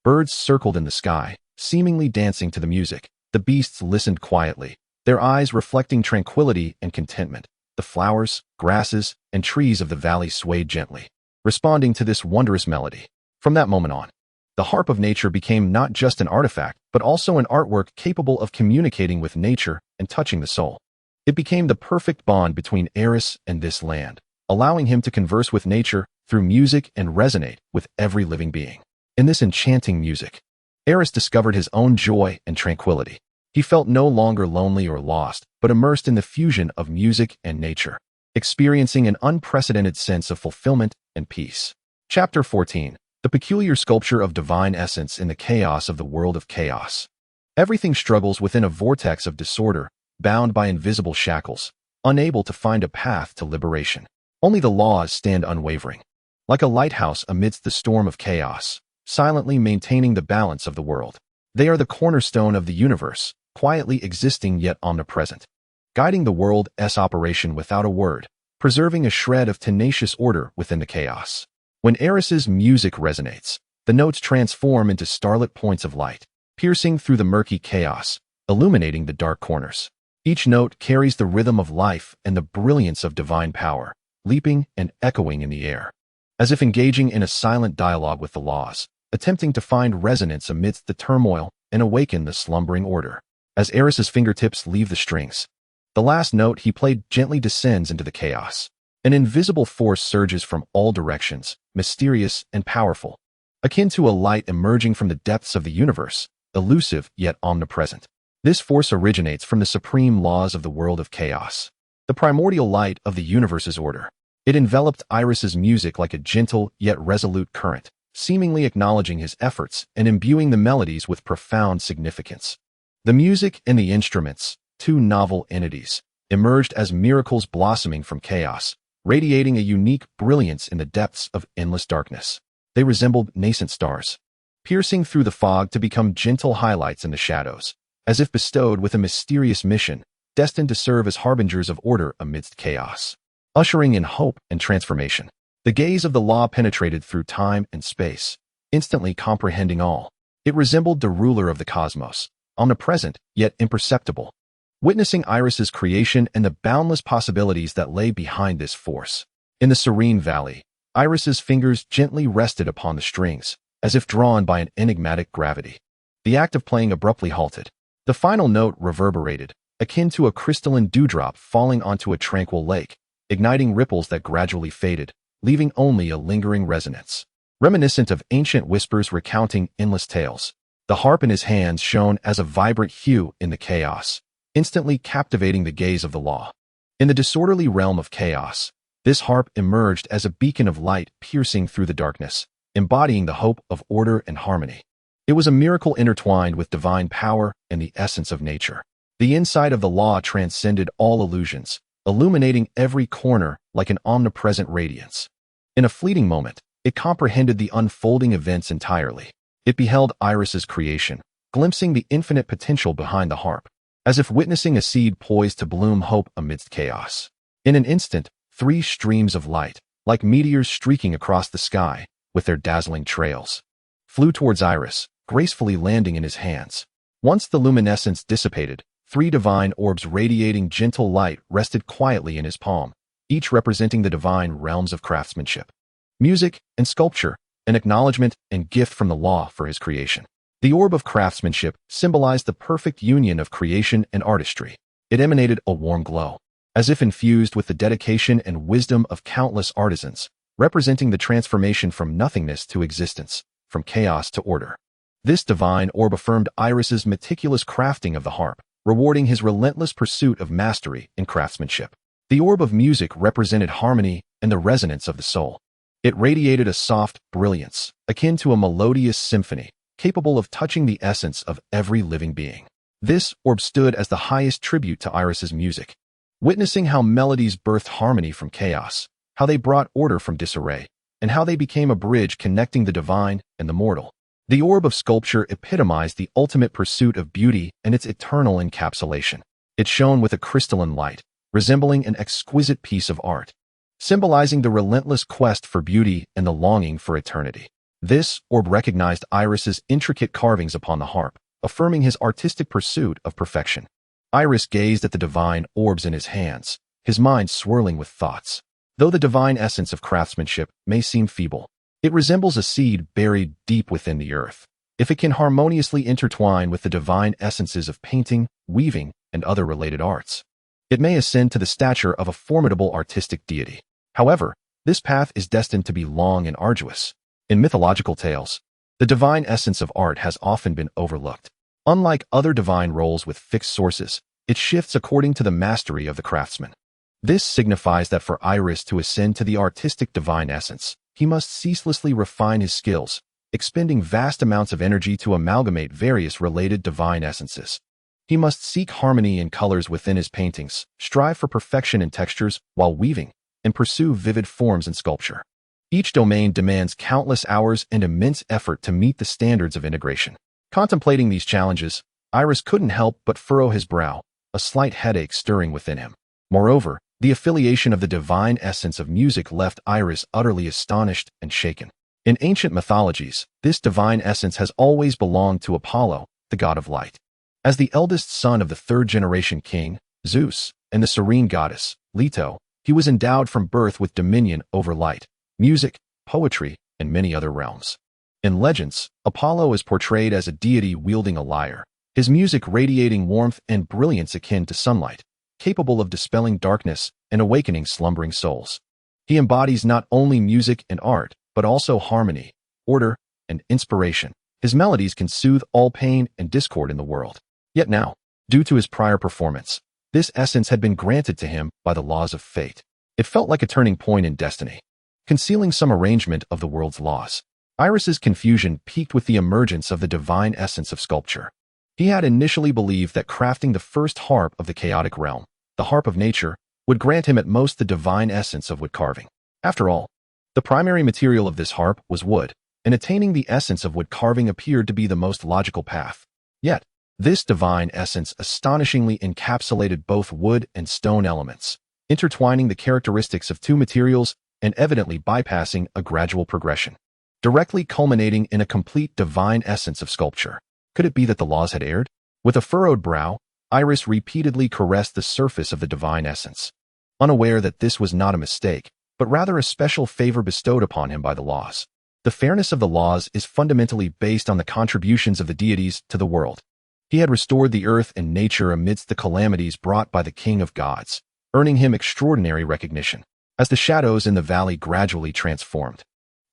Birds circled in the sky, seemingly dancing to the music. The beasts listened quietly, their eyes reflecting tranquility and contentment. The flowers, grasses, and trees of the valley swayed gently, responding to this wondrous melody. From that moment on, the harp of nature became not just an artifact, but also an artwork capable of communicating with nature and touching the soul. It became the perfect bond between Aerys and this land, allowing him to converse with nature through music and resonate with every living being. In this enchanting music, Aerys discovered his own joy and tranquility. He felt no longer lonely or lost, but immersed in the fusion of music and nature, experiencing an unprecedented sense of fulfillment and peace. Chapter 14. The peculiar sculpture of divine essence in the chaos of the world of chaos. Everything struggles within a vortex of disorder, bound by invisible shackles, unable to find a path to liberation. Only the laws stand unwavering, like a lighthouse amidst the storm of chaos, silently maintaining the balance of the world. They are the cornerstone of the universe, quietly existing yet omnipresent, guiding the world's operation without a word, preserving a shred of tenacious order within the chaos. When Aerys' music resonates, the notes transform into starlit points of light, piercing through the murky chaos, illuminating the dark corners. Each note carries the rhythm of life and the brilliance of divine power, leaping and echoing in the air, as if engaging in a silent dialogue with the laws, attempting to find resonance amidst the turmoil and awaken the slumbering order. As Aerys' fingertips leave the strings, the last note he played gently descends into the chaos. An invisible force surges from all directions, mysterious and powerful, akin to a light emerging from the depths of the universe, elusive yet omnipresent. This force originates from the supreme laws of the world of chaos, the primordial light of the universe's order. It enveloped Aerys' music like a gentle yet resolute current, seemingly acknowledging his efforts and imbuing the melodies with profound significance. The music and the instruments, two novel entities, emerged as miracles blossoming from chaos, radiating a unique brilliance in the depths of endless darkness. They resembled nascent stars, piercing through the fog to become gentle highlights in the shadows, as if bestowed with a mysterious mission, destined to serve as harbingers of order amidst chaos, ushering in hope and transformation. The gaze of the law penetrated through time and space, instantly comprehending all. It resembled the ruler of the cosmos, omnipresent yet imperceptible, witnessing Aerys' creation and the boundless possibilities that lay behind this force. In the serene valley, Aerys' fingers gently rested upon the strings, as if drawn by an enigmatic gravity. The act of playing abruptly halted. The final note reverberated, akin to a crystalline dewdrop falling onto a tranquil lake, igniting ripples that gradually faded, leaving only a lingering resonance. Reminiscent of ancient whispers recounting endless tales, the harp in his hands shone as a vibrant hue in the chaos, instantly captivating the gaze of the law. In the disorderly realm of chaos, this harp emerged as a beacon of light piercing through the darkness, embodying the hope of order and harmony. It was a miracle intertwined with divine power and the essence of nature. The insight of the law transcended all illusions, illuminating every corner like an omnipresent radiance. In a fleeting moment, it comprehended the unfolding events entirely. It beheld Eris's creation, glimpsing the infinite potential behind the harp, as if witnessing a seed poised to bloom hope amidst chaos. In an instant, 3 streams of light, like meteors streaking across the sky, with their dazzling trails, flew towards Eris, gracefully landing in his hands. Once the luminescence dissipated, 3 divine orbs radiating gentle light rested quietly in his palm, each representing the divine realms of craftsmanship, music, and sculpture, an acknowledgement and gift from the law for his creation. The orb of craftsmanship symbolized the perfect union of creation and artistry. It emanated a warm glow, as if infused with the dedication and wisdom of countless artisans, representing the transformation from nothingness to existence, from chaos to order. This divine orb affirmed Eris's meticulous crafting of the harp, rewarding his relentless pursuit of mastery in craftsmanship. The orb of music represented harmony and the resonance of the soul. It radiated a soft brilliance, akin to a melodious symphony, capable of touching the essence of every living being. This orb stood as the highest tribute to Eris's music, witnessing how melodies birthed harmony from chaos, how they brought order from disarray, and how they became a bridge connecting the divine and the mortal. The orb of sculpture epitomized the ultimate pursuit of beauty and its eternal encapsulation. It shone with a crystalline light, resembling an exquisite piece of art, symbolizing the relentless quest for beauty and the longing for eternity. This orb recognized Eris's intricate carvings upon the harp, affirming his artistic pursuit of perfection. Eris gazed at the divine orbs in his hands, his mind swirling with thoughts. Though the divine essence of craftsmanship may seem feeble, it resembles a seed buried deep within the earth. If it can harmoniously intertwine with the divine essences of painting, weaving, and other related arts, it may ascend to the stature of a formidable artistic deity. However, this path is destined to be long and arduous. In mythological tales, the divine essence of art has often been overlooked. Unlike other divine roles with fixed sources, it shifts according to the mastery of the craftsman. This signifies that for Eris to ascend to the artistic divine essence, he must ceaselessly refine his skills, expending vast amounts of energy to amalgamate various related divine essences. He must seek harmony in colors within his paintings, strive for perfection in textures while weaving, and pursue vivid forms in sculpture. Each domain demands countless hours and immense effort to meet the standards of integration. Contemplating these challenges, Eris couldn't help but furrow his brow, a slight headache stirring within him. Moreover, the affiliation of the divine essence of music left Eris utterly astonished and shaken. In ancient mythologies, this divine essence has always belonged to Apollo, the god of light. As the eldest son of the third-generation king, Zeus, and the serene goddess, Leto, he was endowed from birth with dominion over light, music, poetry, and many other realms. In legends, Apollo is portrayed as a deity wielding a lyre, his music radiating warmth and brilliance akin to sunlight, capable of dispelling darkness and awakening slumbering souls. He embodies not only music and art, but also harmony, order, and inspiration. His melodies can soothe all pain and discord in the world. Yet now, due to his prior performance, this essence had been granted to him by the laws of fate. It felt like a turning point in destiny, concealing some arrangement of the world's laws. Eris's confusion peaked with the emergence of the divine essence of sculpture. He had initially believed that crafting the first harp of the chaotic realm, the harp of nature, would grant him at most the divine essence of wood carving. After all, the primary material of this harp was wood, and attaining the essence of wood carving appeared to be the most logical path. Yet, this divine essence astonishingly encapsulated both wood and stone elements, intertwining the characteristics of two materials and evidently bypassing a gradual progression, directly culminating in a complete divine essence of sculpture. Could it be that the laws had erred? With a furrowed brow, Eris repeatedly caressed the surface of the divine essence, unaware that this was not a mistake, but rather a special favor bestowed upon him by the laws. The fairness of the laws is fundamentally based on the contributions of the deities to the world. He had restored the earth and nature amidst the calamities brought by the king of gods, earning him extraordinary recognition. As the shadows in the valley gradually transformed,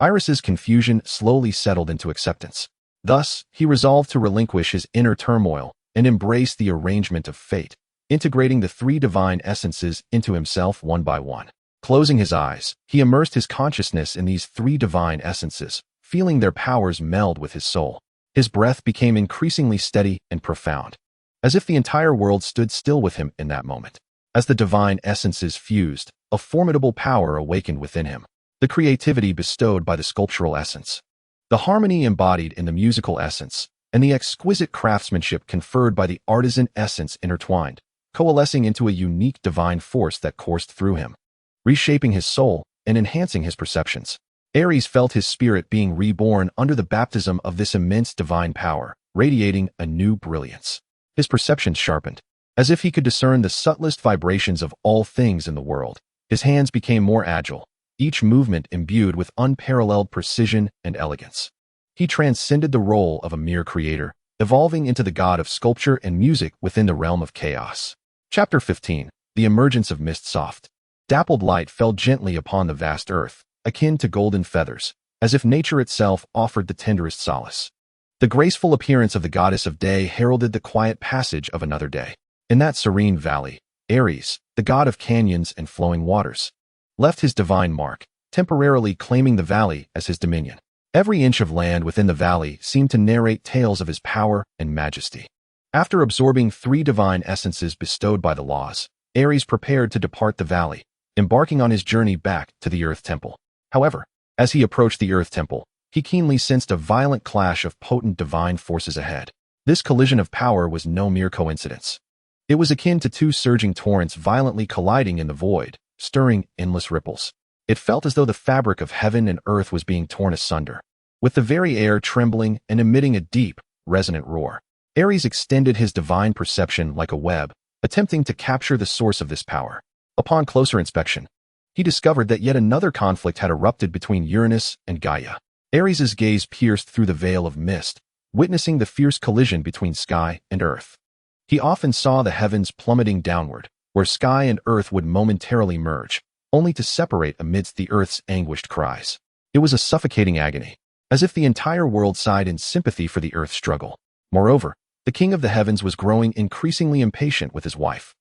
Aerys's confusion slowly settled into acceptance. Thus, he resolved to relinquish his inner turmoil and embrace the arrangement of fate, integrating the three divine essences into himself one by one. Closing his eyes, he immersed his consciousness in these three divine essences, feeling their powers meld with his soul. His breath became increasingly steady and profound, as if the entire world stood still with him in that moment. As the divine essences fused, a formidable power awakened within him. The creativity bestowed by the sculptural essence, the harmony embodied in the musical essence, and the exquisite craftsmanship conferred by the artisan essence intertwined, coalescing into a unique divine force that coursed through him, reshaping his soul and enhancing his perceptions. Aerys felt his spirit being reborn under the baptism of this immense divine power, radiating a new brilliance. His perceptions sharpened, as if he could discern the subtlest vibrations of all things in the world. His hands became more agile, each movement imbued with unparalleled precision and elegance. He transcended the role of a mere creator, evolving into the god of sculpture and music within the realm of chaos. Chapter 15. The Emergence of Mist. Soft, dappled light fell gently upon the vast earth, akin to golden feathers, as if nature itself offered the tenderest solace. The graceful appearance of the goddess of day heralded the quiet passage of another day. In that serene valley, Aerys, the god of canyons and flowing waters, left his divine mark, temporarily claiming the valley as his dominion. Every inch of land within the valley seemed to narrate tales of his power and majesty. After absorbing three divine essences bestowed by the laws, Aerys prepared to depart the valley, embarking on his journey back to the Earth Temple. However, as he approached the Earth Temple, he keenly sensed a violent clash of potent divine forces ahead. This collision of power was no mere coincidence. It was akin to two surging torrents violently colliding in the void, stirring endless ripples. It felt as though the fabric of heaven and earth was being torn asunder, with the very air trembling and emitting a deep, resonant roar. Aerys extended his divine perception like a web, attempting to capture the source of this power. Upon closer inspection, he discovered that yet another conflict had erupted between Uranus and Gaia. Aerys's gaze pierced through the veil of mist, witnessing the fierce collision between sky and earth. He often saw the heavens plummeting downward, where sky and earth would momentarily merge, only to separate amidst the earth's anguished cries. It was a suffocating agony, as if the entire world sighed in sympathy for the earth's struggle. Moreover, the king of the heavens was growing increasingly impatient with his wife.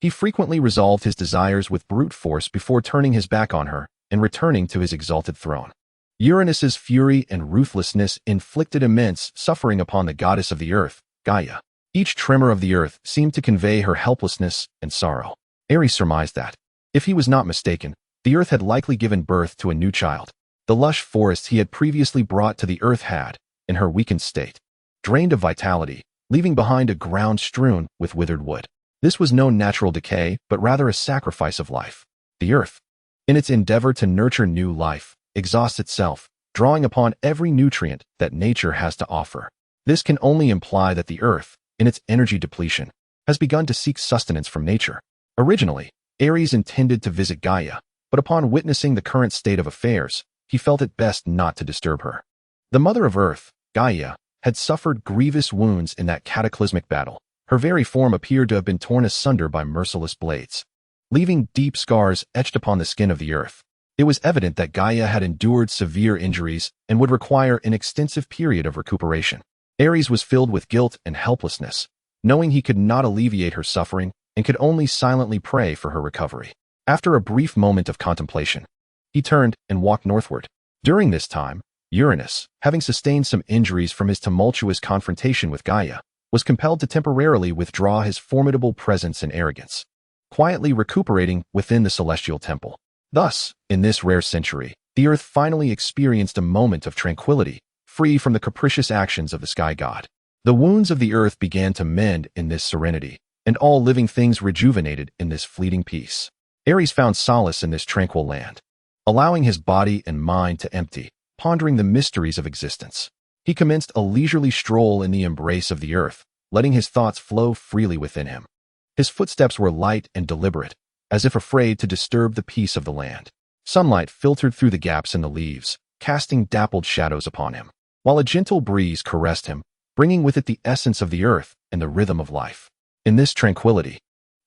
He frequently resolved his desires with brute force before turning his back on her and returning to his exalted throne. Uranus's fury and ruthlessness inflicted immense suffering upon the goddess of the earth, Gaia. Each tremor of the earth seemed to convey her helplessness and sorrow. Aerys surmised that, if he was not mistaken, the earth had likely given birth to a new child. The lush forests he had previously brought to the earth had, in her weakened state, drained of vitality, leaving behind a ground strewn with withered wood. This was no natural decay, but rather a sacrifice of life. The earth, in its endeavor to nurture new life, exhausts itself, drawing upon every nutrient that nature has to offer. This can only imply that the earth, in its energy depletion, has begun to seek sustenance from nature. Originally, Aerys intended to visit Gaia, but upon witnessing the current state of affairs, he felt it best not to disturb her. The mother of Earth, Gaia, had suffered grievous wounds in that cataclysmic battle. Her very form appeared to have been torn asunder by merciless blades, leaving deep scars etched upon the skin of the earth. It was evident that Gaia had endured severe injuries and would require an extensive period of recuperation. Aerys was filled with guilt and helplessness, knowing he could not alleviate her suffering and could only silently pray for her recovery. After a brief moment of contemplation, he turned and walked northward. During this time, Uranus, having sustained some injuries from his tumultuous confrontation with Gaia, was compelled to temporarily withdraw his formidable presence and arrogance, quietly recuperating within the celestial temple. Thus, in this rare century, the earth finally experienced a moment of tranquility, free from the capricious actions of the sky god. The wounds of the earth began to mend in this serenity, and all living things rejuvenated in this fleeting peace. Aerys found solace in this tranquil land, allowing his body and mind to empty, pondering the mysteries of existence. He commenced a leisurely stroll in the embrace of the earth, letting his thoughts flow freely within him. His footsteps were light and deliberate, as if afraid to disturb the peace of the land. Sunlight filtered through the gaps in the leaves, casting dappled shadows upon him, while a gentle breeze caressed him, bringing with it the essence of the earth and the rhythm of life. In this tranquility,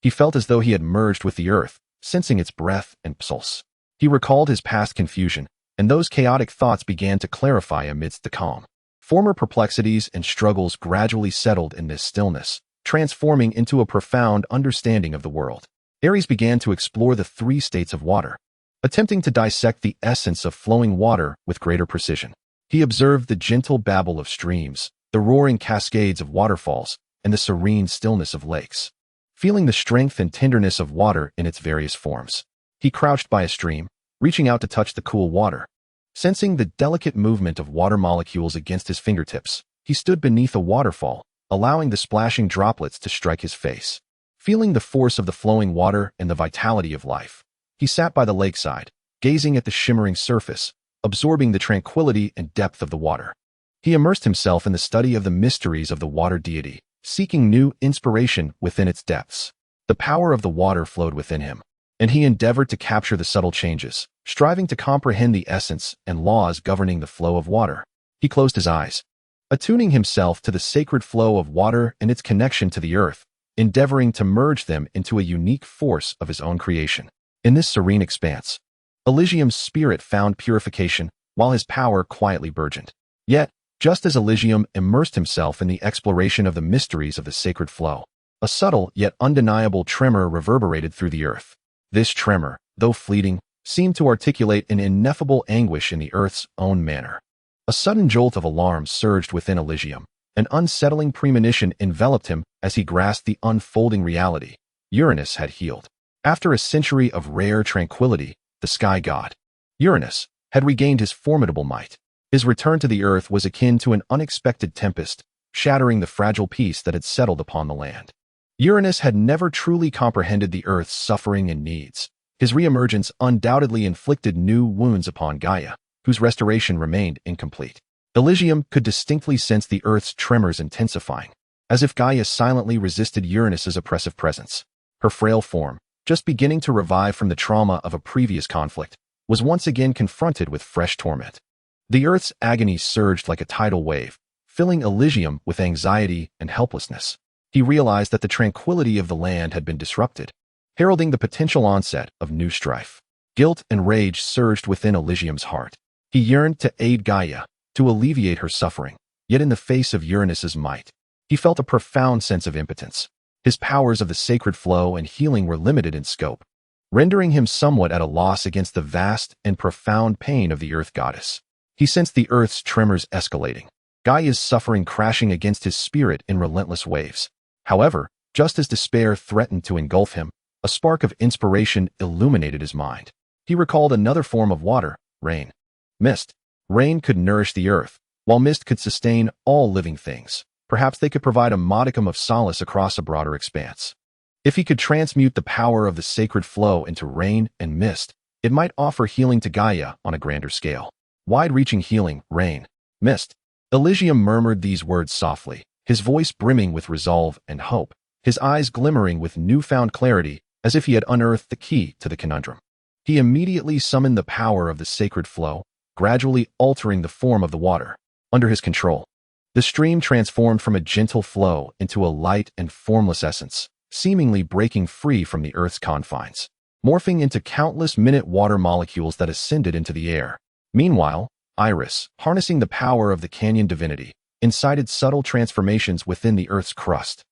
he felt as though he had merged with the earth, sensing its breath and pulse. He recalled his past confusion, and those chaotic thoughts began to clarify amidst the calm. Former perplexities and struggles gradually settled in this stillness, transforming into a profound understanding of the world. Aerys began to explore the three states of water, attempting to dissect the essence of flowing water with greater precision. He observed the gentle babble of streams, the roaring cascades of waterfalls, and the serene stillness of lakes. Feeling the strength and tenderness of water in its various forms, he crouched by a stream, reaching out to touch the cool water. Sensing the delicate movement of water molecules against his fingertips, he stood beneath a waterfall, allowing the splashing droplets to strike his face. Feeling the force of the flowing water and the vitality of life, he sat by the lakeside, gazing at the shimmering surface, absorbing the tranquility and depth of the water. He immersed himself in the study of the mysteries of the water deity, seeking new inspiration within its depths. The power of the water flowed within him, and he endeavored to capture the subtle changes, striving to comprehend the essence and laws governing the flow of water. He closed his eyes, attuning himself to the sacred flow of water and its connection to the earth, endeavoring to merge them into a unique force of his own creation. In this serene expanse, Elysium's spirit found purification, while his power quietly burgeoned. Yet, just as Elysium immersed himself in the exploration of the mysteries of the sacred flow, a subtle yet undeniable tremor reverberated through the earth. This tremor, though fleeting, seemed to articulate an ineffable anguish in the earth's own manner. A sudden jolt of alarm surged within Elysium. An unsettling premonition enveloped him as he grasped the unfolding reality. Uranus had healed. After a century of rare tranquility, the sky god, Uranus, had regained his formidable might. His return to the earth was akin to an unexpected tempest, shattering the fragile peace that had settled upon the land. Uranus had never truly comprehended the earth's suffering and needs. His reemergence undoubtedly inflicted new wounds upon Gaia, whose restoration remained incomplete. Elysium could distinctly sense the earth's tremors intensifying, as if Gaia silently resisted Uranus's oppressive presence. Her frail form, just beginning to revive from the trauma of a previous conflict, was once again confronted with fresh torment. The earth's agony surged like a tidal wave, filling Elysium with anxiety and helplessness. He realized that the tranquility of the land had been disrupted, heralding the potential onset of new strife. Guilt and rage surged within Elysium's heart. He yearned to aid Gaia, to alleviate her suffering, yet in the face of Uranus's might, he felt a profound sense of impotence. His powers of the sacred flow and healing were limited in scope, rendering him somewhat at a loss against the vast and profound pain of the earth goddess. He sensed the earth's tremors escalating, Gaia's suffering crashing against his spirit in relentless waves. However, just as despair threatened to engulf him, a spark of inspiration illuminated his mind. He recalled another form of water, rain. Mist. Rain could nourish the earth, while mist could sustain all living things. Perhaps they could provide a modicum of solace across a broader expanse. If he could transmute the power of the sacred flow into rain and mist, it might offer healing to Gaia on a grander scale. Wide-reaching healing, rain, mist. Elysium murmured these words softly, his voice brimming with resolve and hope, his eyes glimmering with newfound clarity, as if he had unearthed the key to the conundrum. He immediately summoned the power of the sacred flow, gradually altering the form of the water. Under his control, the stream transformed from a gentle flow into a light and formless essence, seemingly breaking free from the earth's confines, morphing into countless minute water molecules that ascended into the air. Meanwhile, Aerys, harnessing the power of the canyon divinity, incited subtle transformations within the earth's crust.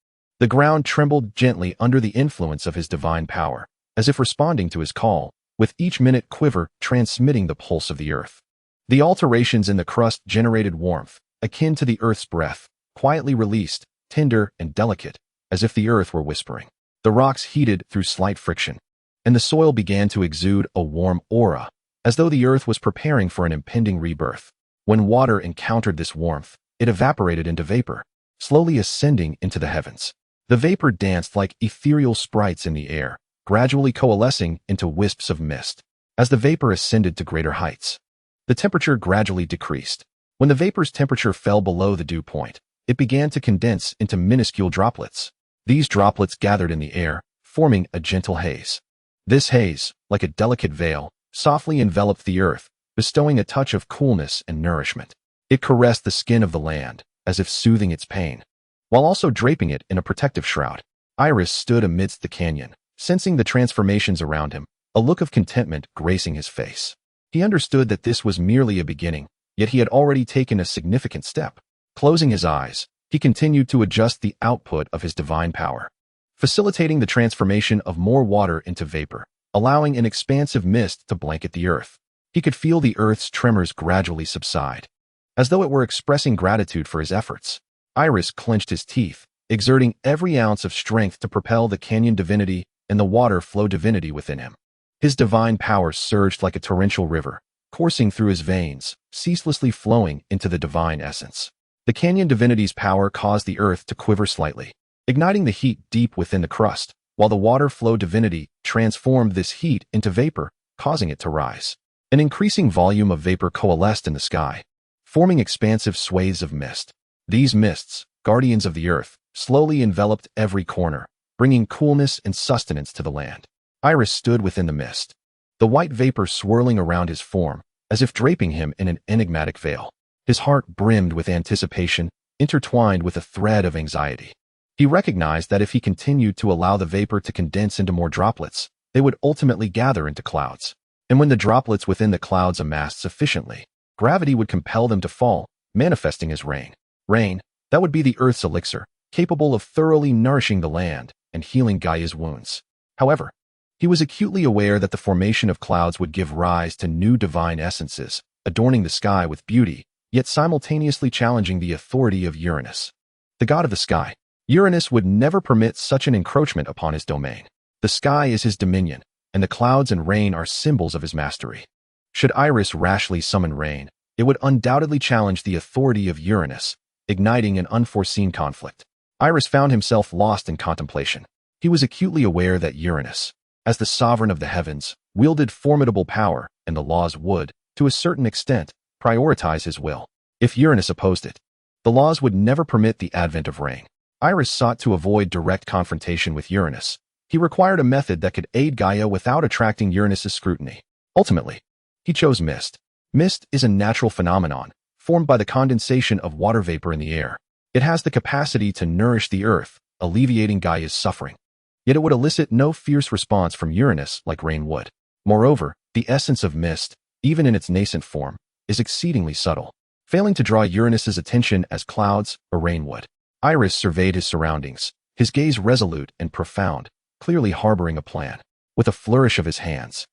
The ground trembled gently under the influence of his divine power, as if responding to his call, with each minute quiver transmitting the pulse of the earth. The alterations in the crust generated warmth, akin to the earth's breath, quietly released, tender and delicate, as if the earth were whispering. The rocks heated through slight friction, and the soil began to exude a warm aura, as though the earth was preparing for an impending rebirth. When water encountered this warmth, it evaporated into vapor, slowly ascending into the heavens. The vapor danced like ethereal sprites in the air, gradually coalescing into wisps of mist. As the vapor ascended to greater heights, the temperature gradually decreased. When the vapor's temperature fell below the dew point, it began to condense into minuscule droplets. These droplets gathered in the air, forming a gentle haze. This haze, like a delicate veil, softly enveloped the earth, bestowing a touch of coolness and nourishment. It caressed the skin of the land, as if soothing its pain, while also draping it in a protective shroud. Aerys stood amidst the canyon, sensing the transformations around him, a look of contentment gracing his face. He understood that this was merely a beginning, yet he had already taken a significant step. Closing his eyes, he continued to adjust the output of his divine power, facilitating the transformation of more water into vapor, allowing an expansive mist to blanket the earth. He could feel the earth's tremors gradually subside, as though it were expressing gratitude for his efforts. Aerys clenched his teeth, exerting every ounce of strength to propel the canyon divinity and the water flow divinity within him. His divine power surged like a torrential river, coursing through his veins, ceaselessly flowing into the divine essence. The canyon divinity's power caused the earth to quiver slightly, igniting the heat deep within the crust, while the water flow divinity transformed this heat into vapor, causing it to rise. An increasing volume of vapor coalesced in the sky, forming expansive swathes of mist. These mists, guardians of the earth, slowly enveloped every corner, bringing coolness and sustenance to the land. Aerys stood within the mist, the white vapor swirling around his form, as if draping him in an enigmatic veil. His heart brimmed with anticipation, intertwined with a thread of anxiety. He recognized that if he continued to allow the vapor to condense into more droplets, they would ultimately gather into clouds. And when the droplets within the clouds amassed sufficiently, gravity would compel them to fall, manifesting as rain. Rain, that would be the earth's elixir, capable of thoroughly nourishing the land and healing Gaia's wounds. However, he was acutely aware that the formation of clouds would give rise to new divine essences, adorning the sky with beauty, yet simultaneously challenging the authority of Uranus, the god of the sky. Uranus would never permit such an encroachment upon his domain. The sky is his dominion, and the clouds and rain are symbols of his mastery. Should Aerys rashly summon rain, it would undoubtedly challenge the authority of Uranus, igniting an unforeseen conflict. Aerys found himself lost in contemplation. He was acutely aware that Uranus, as the sovereign of the heavens, wielded formidable power, and the laws would, to a certain extent, prioritize his will. If Uranus opposed it, the laws would never permit the advent of rain. Aerys sought to avoid direct confrontation with Uranus. He required a method that could aid Gaia without attracting Uranus's scrutiny. Ultimately, he chose mist. Mist is a natural phenomenon, formed by the condensation of water vapor in the air. It has the capacity to nourish the earth, alleviating Gaia's suffering. Yet it would elicit no fierce response from Uranus like rain would. Moreover, the essence of mist, even in its nascent form, is exceedingly subtle, failing to draw Uranus's attention as clouds or rain would. Aerys surveyed his surroundings, his gaze resolute and profound, clearly harboring a plan. With a flourish of his hands,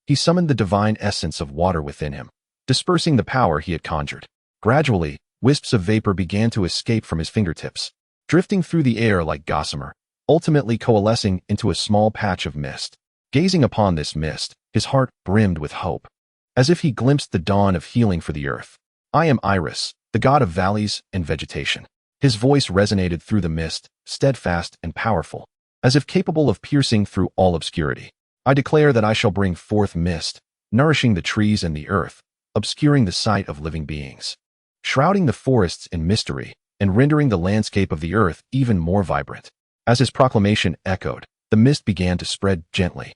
he summoned the divine essence of water within him, dispersing the power he had conjured. Gradually, wisps of vapor began to escape from his fingertips, drifting through the air like gossamer, ultimately coalescing into a small patch of mist. Gazing upon this mist, his heart brimmed with hope, as if he glimpsed the dawn of healing for the earth. I am Aerys, the god of valleys and vegetation. His voice resonated through the mist, steadfast and powerful, as if capable of piercing through all obscurity. I declare that I shall bring forth mist, nourishing the trees and the earth, obscuring the sight of living beings, shrouding the forests in mystery, and rendering the landscape of the earth even more vibrant. As his proclamation echoed, the mist began to spread gently,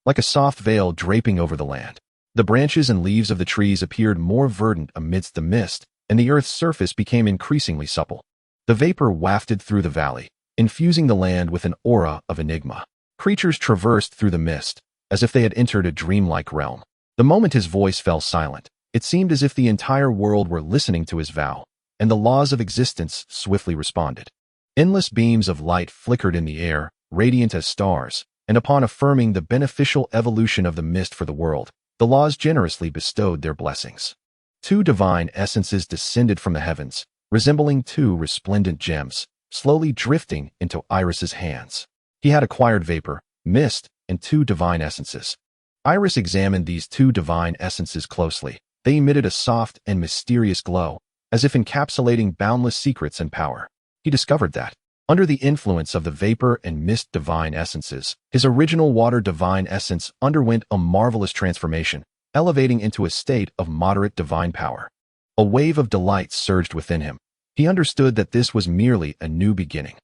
like a soft veil draping over the land. The branches and leaves of the trees appeared more verdant amidst the mist, and the earth's surface became increasingly supple. The vapor wafted through the valley, infusing the land with an aura of enigma. Creatures traversed through the mist, as if they had entered a dreamlike realm. The moment his voice fell silent, it seemed as if the entire world were listening to his vow, and the laws of existence swiftly responded. Endless beams of light flickered in the air, radiant as stars, and upon affirming the beneficial evolution of the mist for the world, the laws generously bestowed their blessings. Two divine essences descended from the heavens, resembling two resplendent gems, slowly drifting into Aerys's hands. He had acquired vapor, mist, and two divine essences. Aerys examined these two divine essences closely. They emitted a soft and mysterious glow, as if encapsulating boundless secrets and power. He discovered that, under the influence of the vapor and mist divine essences, his original water divine essence underwent a marvelous transformation, elevating into a state of moderate divine power. A wave of delight surged within him. He understood that this was merely a new beginning.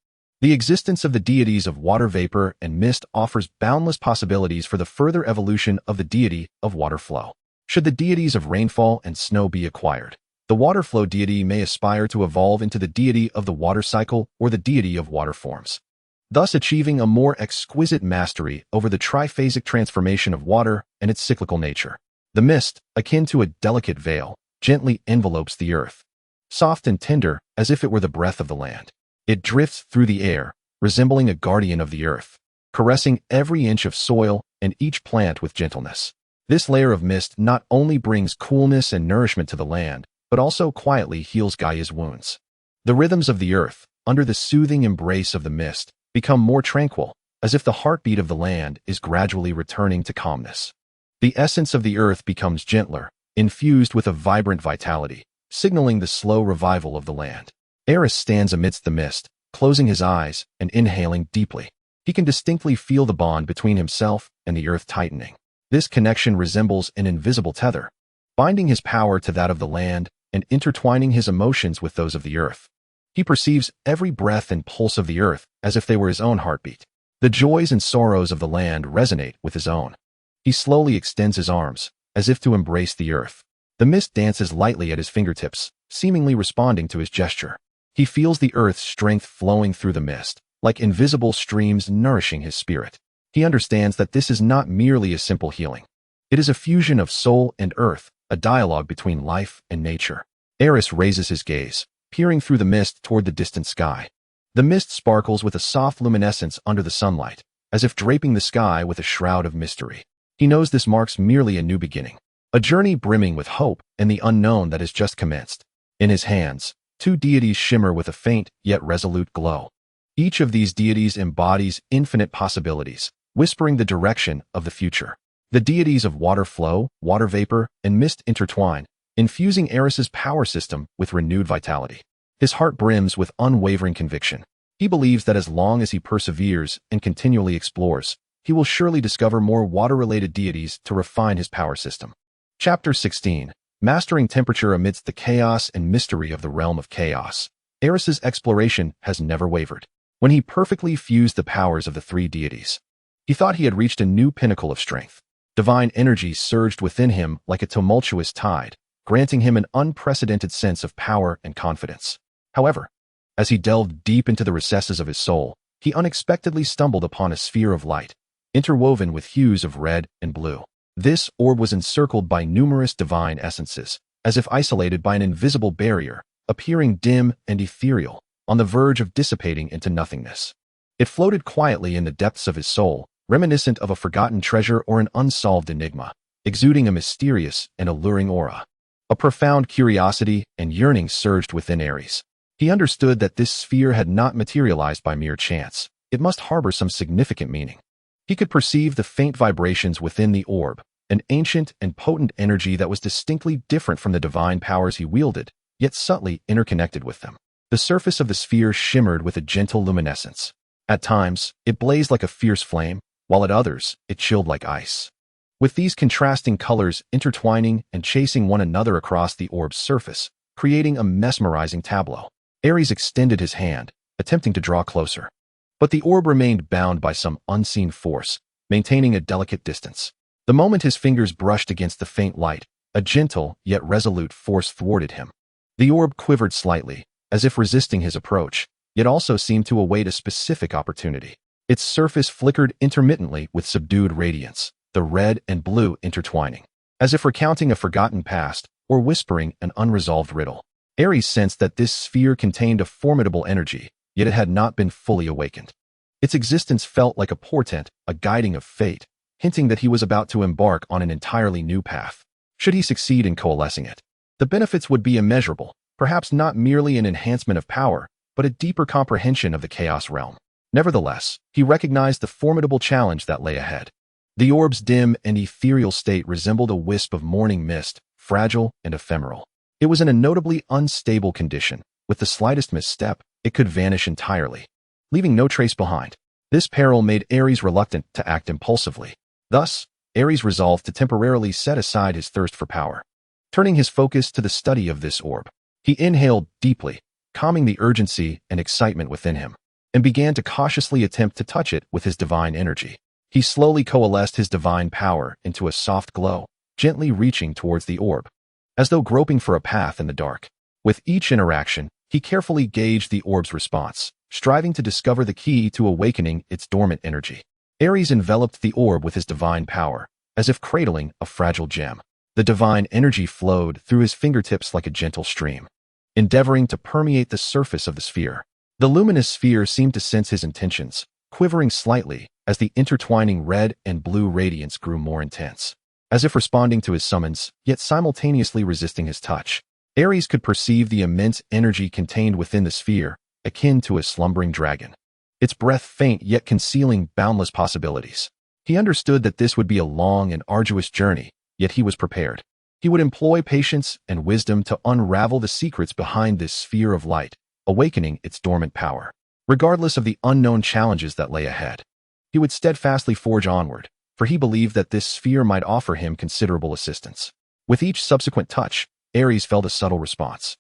The existence of the deities of water vapor and mist offers boundless possibilities for the further evolution of the deity of water flow. Should the deities of rainfall and snow be acquired, the water flow deity may aspire to evolve into the deity of the water cycle or the deity of water forms, thus achieving a more exquisite mastery over the triphasic transformation of water and its cyclical nature. The mist, akin to a delicate veil, gently envelopes the earth, soft and tender as if it were the breath of the land. It drifts through the air, resembling a guardian of the earth, caressing every inch of soil and each plant with gentleness. This layer of mist not only brings coolness and nourishment to the land, but also quietly heals Gaia's wounds. The rhythms of the earth, under the soothing embrace of the mist, become more tranquil, as if the heartbeat of the land is gradually returning to calmness. The essence of the earth becomes gentler, infused with a vibrant vitality, signaling the slow revival of the land. Aerys stands amidst the mist, closing his eyes and inhaling deeply. He can distinctly feel the bond between himself and the earth tightening. This connection resembles an invisible tether, binding his power to that of the land and intertwining his emotions with those of the earth. He perceives every breath and pulse of the earth as if they were his own heartbeat. The joys and sorrows of the land resonate with his own. He slowly extends his arms, as if to embrace the earth. The mist dances lightly at his fingertips, seemingly responding to his gesture. He feels the earth's strength flowing through the mist, like invisible streams nourishing his spirit. He understands that this is not merely a simple healing. It is a fusion of soul and earth, a dialogue between life and nature. Aerys raises his gaze, peering through the mist toward the distant sky. The mist sparkles with a soft luminescence under the sunlight, as if draping the sky with a shroud of mystery. He knows this marks merely a new beginning, a journey brimming with hope and the unknown that has just commenced. In his hands, two deities shimmer with a faint yet resolute glow. Each of these deities embodies infinite possibilities, whispering the direction of the future. The deities of water flow, water vapor, and mist intertwine, infusing Aerys's power system with renewed vitality. His heart brims with unwavering conviction. He believes that as long as he perseveres and continually explores, he will surely discover more water-related deities to refine his power system. Chapter 16. Mastering temperature amidst the chaos and mystery of the realm of chaos. Aerys's exploration has never wavered. When he perfectly fused the powers of the three deities, he thought he had reached a new pinnacle of strength. Divine energy surged within him like a tumultuous tide, granting him an unprecedented sense of power and confidence. However, as he delved deep into the recesses of his soul, he unexpectedly stumbled upon a sphere of light, interwoven with hues of red and blue. This orb was encircled by numerous divine essences, as if isolated by an invisible barrier, appearing dim and ethereal, on the verge of dissipating into nothingness. It floated quietly in the depths of his soul, reminiscent of a forgotten treasure or an unsolved enigma, exuding a mysterious and alluring aura. A profound curiosity and yearning surged within Aerys. He understood that this sphere had not materialized by mere chance. It must harbor some significant meaning. He could perceive the faint vibrations within the orb, an ancient and potent energy that was distinctly different from the divine powers he wielded, yet subtly interconnected with them. The surface of the sphere shimmered with a gentle luminescence. At times, it blazed like a fierce flame, while at others, it chilled like ice. With these contrasting colors intertwining and chasing one another across the orb's surface, creating a mesmerizing tableau, Aerys extended his hand, attempting to draw closer. But the orb remained bound by some unseen force, maintaining a delicate distance. The moment his fingers brushed against the faint light, a gentle yet resolute force thwarted him. The orb quivered slightly, as if resisting his approach, yet also seemed to await a specific opportunity. Its surface flickered intermittently with subdued radiance, the red and blue intertwining, as if recounting a forgotten past or whispering an unresolved riddle. Aerys sensed that this sphere contained a formidable energy, yet it had not been fully awakened. Its existence felt like a portent, a guiding of fate, hinting that he was about to embark on an entirely new path. Should he succeed in coalescing it, the benefits would be immeasurable, perhaps not merely an enhancement of power, but a deeper comprehension of the chaos realm. Nevertheless, he recognized the formidable challenge that lay ahead. The orb's dim and ethereal state resembled a wisp of morning mist, fragile and ephemeral. It was in a notably unstable condition. With the slightest misstep, it could vanish entirely, leaving no trace behind. This peril made Aerys reluctant to act impulsively. Thus, Aerys resolved to temporarily set aside his thirst for power. Turning his focus to the study of this orb, he inhaled deeply, calming the urgency and excitement within him, and began to cautiously attempt to touch it with his divine energy. He slowly coalesced his divine power into a soft glow, gently reaching towards the orb, as though groping for a path in the dark. With each interaction, he carefully gauged the orb's response, striving to discover the key to awakening its dormant energy. Aerys enveloped the orb with his divine power, as if cradling a fragile gem. The divine energy flowed through his fingertips like a gentle stream, endeavoring to permeate the surface of the sphere. The luminous sphere seemed to sense his intentions, quivering slightly as the intertwining red and blue radiance grew more intense. As if responding to his summons, yet simultaneously resisting his touch, Aerys could perceive the immense energy contained within the sphere, akin to a slumbering dragon. Its breath faint yet concealing boundless possibilities. He understood that this would be a long and arduous journey, yet he was prepared. He would employ patience and wisdom to unravel the secrets behind this sphere of light, awakening its dormant power. Regardless of the unknown challenges that lay ahead, he would steadfastly forge onward, for he believed that this sphere might offer him considerable assistance. With each subsequent touch, Aerys felt a subtle response,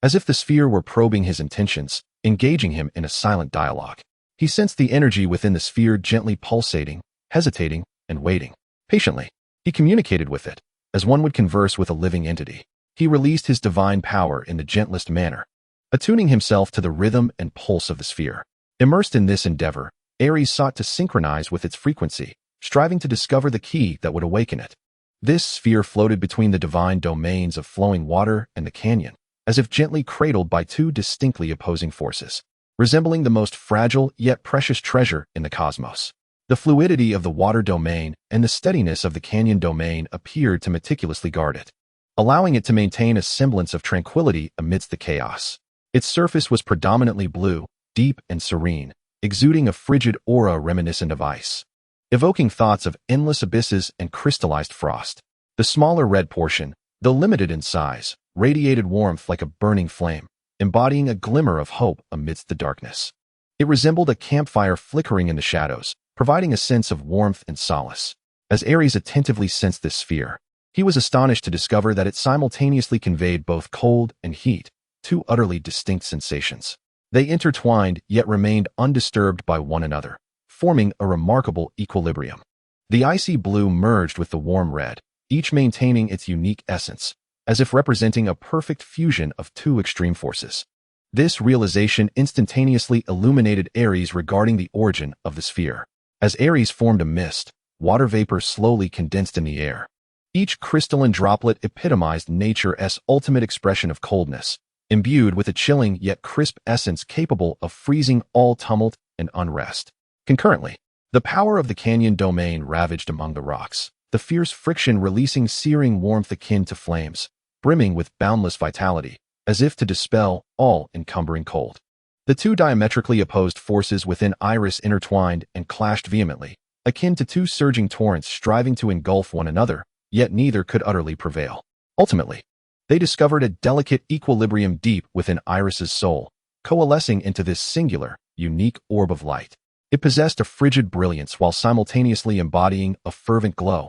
as if the sphere were probing his intentions, engaging him in a silent dialogue. He sensed the energy within the sphere gently pulsating, hesitating, and waiting. Patiently, he communicated with it, as one would converse with a living entity. He released his divine power in the gentlest manner, attuning himself to the rhythm and pulse of the sphere. Immersed in this endeavor, Aerys sought to synchronize with its frequency, striving to discover the key that would awaken it. This sphere floated between the divine domains of flowing water and the canyon, as if gently cradled by two distinctly opposing forces, resembling the most fragile yet precious treasure in the cosmos. The fluidity of the water domain and the steadiness of the canyon domain appeared to meticulously guard it, allowing it to maintain a semblance of tranquility amidst the chaos. Its surface was predominantly blue, deep and serene, exuding a frigid aura reminiscent of ice, evoking thoughts of endless abysses and crystallized frost. The smaller red portion, though limited in size, radiated warmth like a burning flame, embodying a glimmer of hope amidst the darkness. It resembled a campfire flickering in the shadows, providing a sense of warmth and solace. As Aerys attentively sensed this sphere, he was astonished to discover that it simultaneously conveyed both cold and heat, two utterly distinct sensations. They intertwined yet remained undisturbed by one another, forming a remarkable equilibrium. The icy blue merged with the warm red, each maintaining its unique essence, as if representing a perfect fusion of two extreme forces. This realization instantaneously illuminated Aerys regarding the origin of the sphere. As Aerys formed a mist, water vapor slowly condensed in the air. Each crystalline droplet epitomized nature's ultimate expression of coldness, imbued with a chilling yet crisp essence capable of freezing all tumult and unrest. Concurrently, the power of the canyon domain ravaged among the rocks, the fierce friction releasing searing warmth akin to flames, brimming with boundless vitality, as if to dispel all encumbering cold. The two diametrically opposed forces within Aerys intertwined and clashed vehemently, akin to two surging torrents striving to engulf one another, yet neither could utterly prevail. Ultimately, they discovered a delicate equilibrium deep within Aerys's soul, coalescing into this singular, unique orb of light. It possessed a frigid brilliance while simultaneously embodying a fervent glow,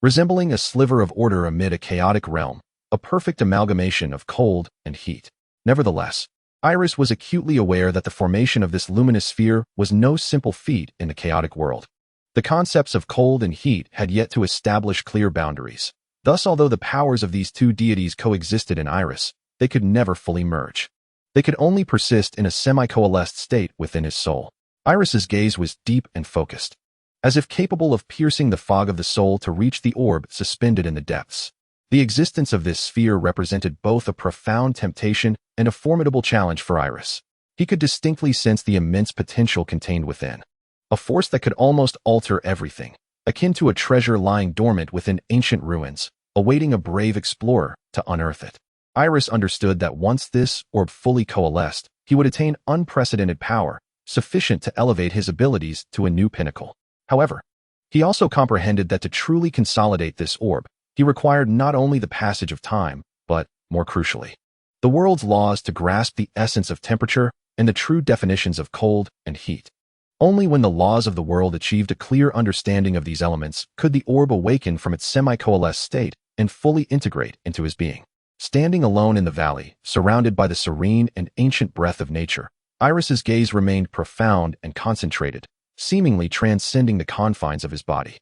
resembling a sliver of order amid a chaotic realm, a perfect amalgamation of cold and heat. Nevertheless, Aerys was acutely aware that the formation of this luminous sphere was no simple feat in the chaotic world. The concepts of cold and heat had yet to establish clear boundaries. Thus, although the powers of these two deities coexisted in Aerys, they could never fully merge. They could only persist in a semi-coalesced state within his soul. Aerys's gaze was deep and focused, as if capable of piercing the fog of the soul to reach the orb suspended in the depths. The existence of this sphere represented both a profound temptation and a formidable challenge for Aerys. He could distinctly sense the immense potential contained within, a force that could almost alter everything, akin to a treasure lying dormant within ancient ruins, awaiting a brave explorer to unearth it. Aerys understood that once this orb fully coalesced, he would attain unprecedented power, sufficient to elevate his abilities to a new pinnacle. However, he also comprehended that to truly consolidate this orb, he required not only the passage of time, but, more crucially, the world's laws to grasp the essence of temperature and the true definitions of cold and heat. Only when the laws of the world achieved a clear understanding of these elements could the orb awaken from its semi-coalesced state and fully integrate into his being. Standing alone in the valley, surrounded by the serene and ancient breath of nature, Aerys's gaze remained profound and concentrated, seemingly transcending the confines of his body.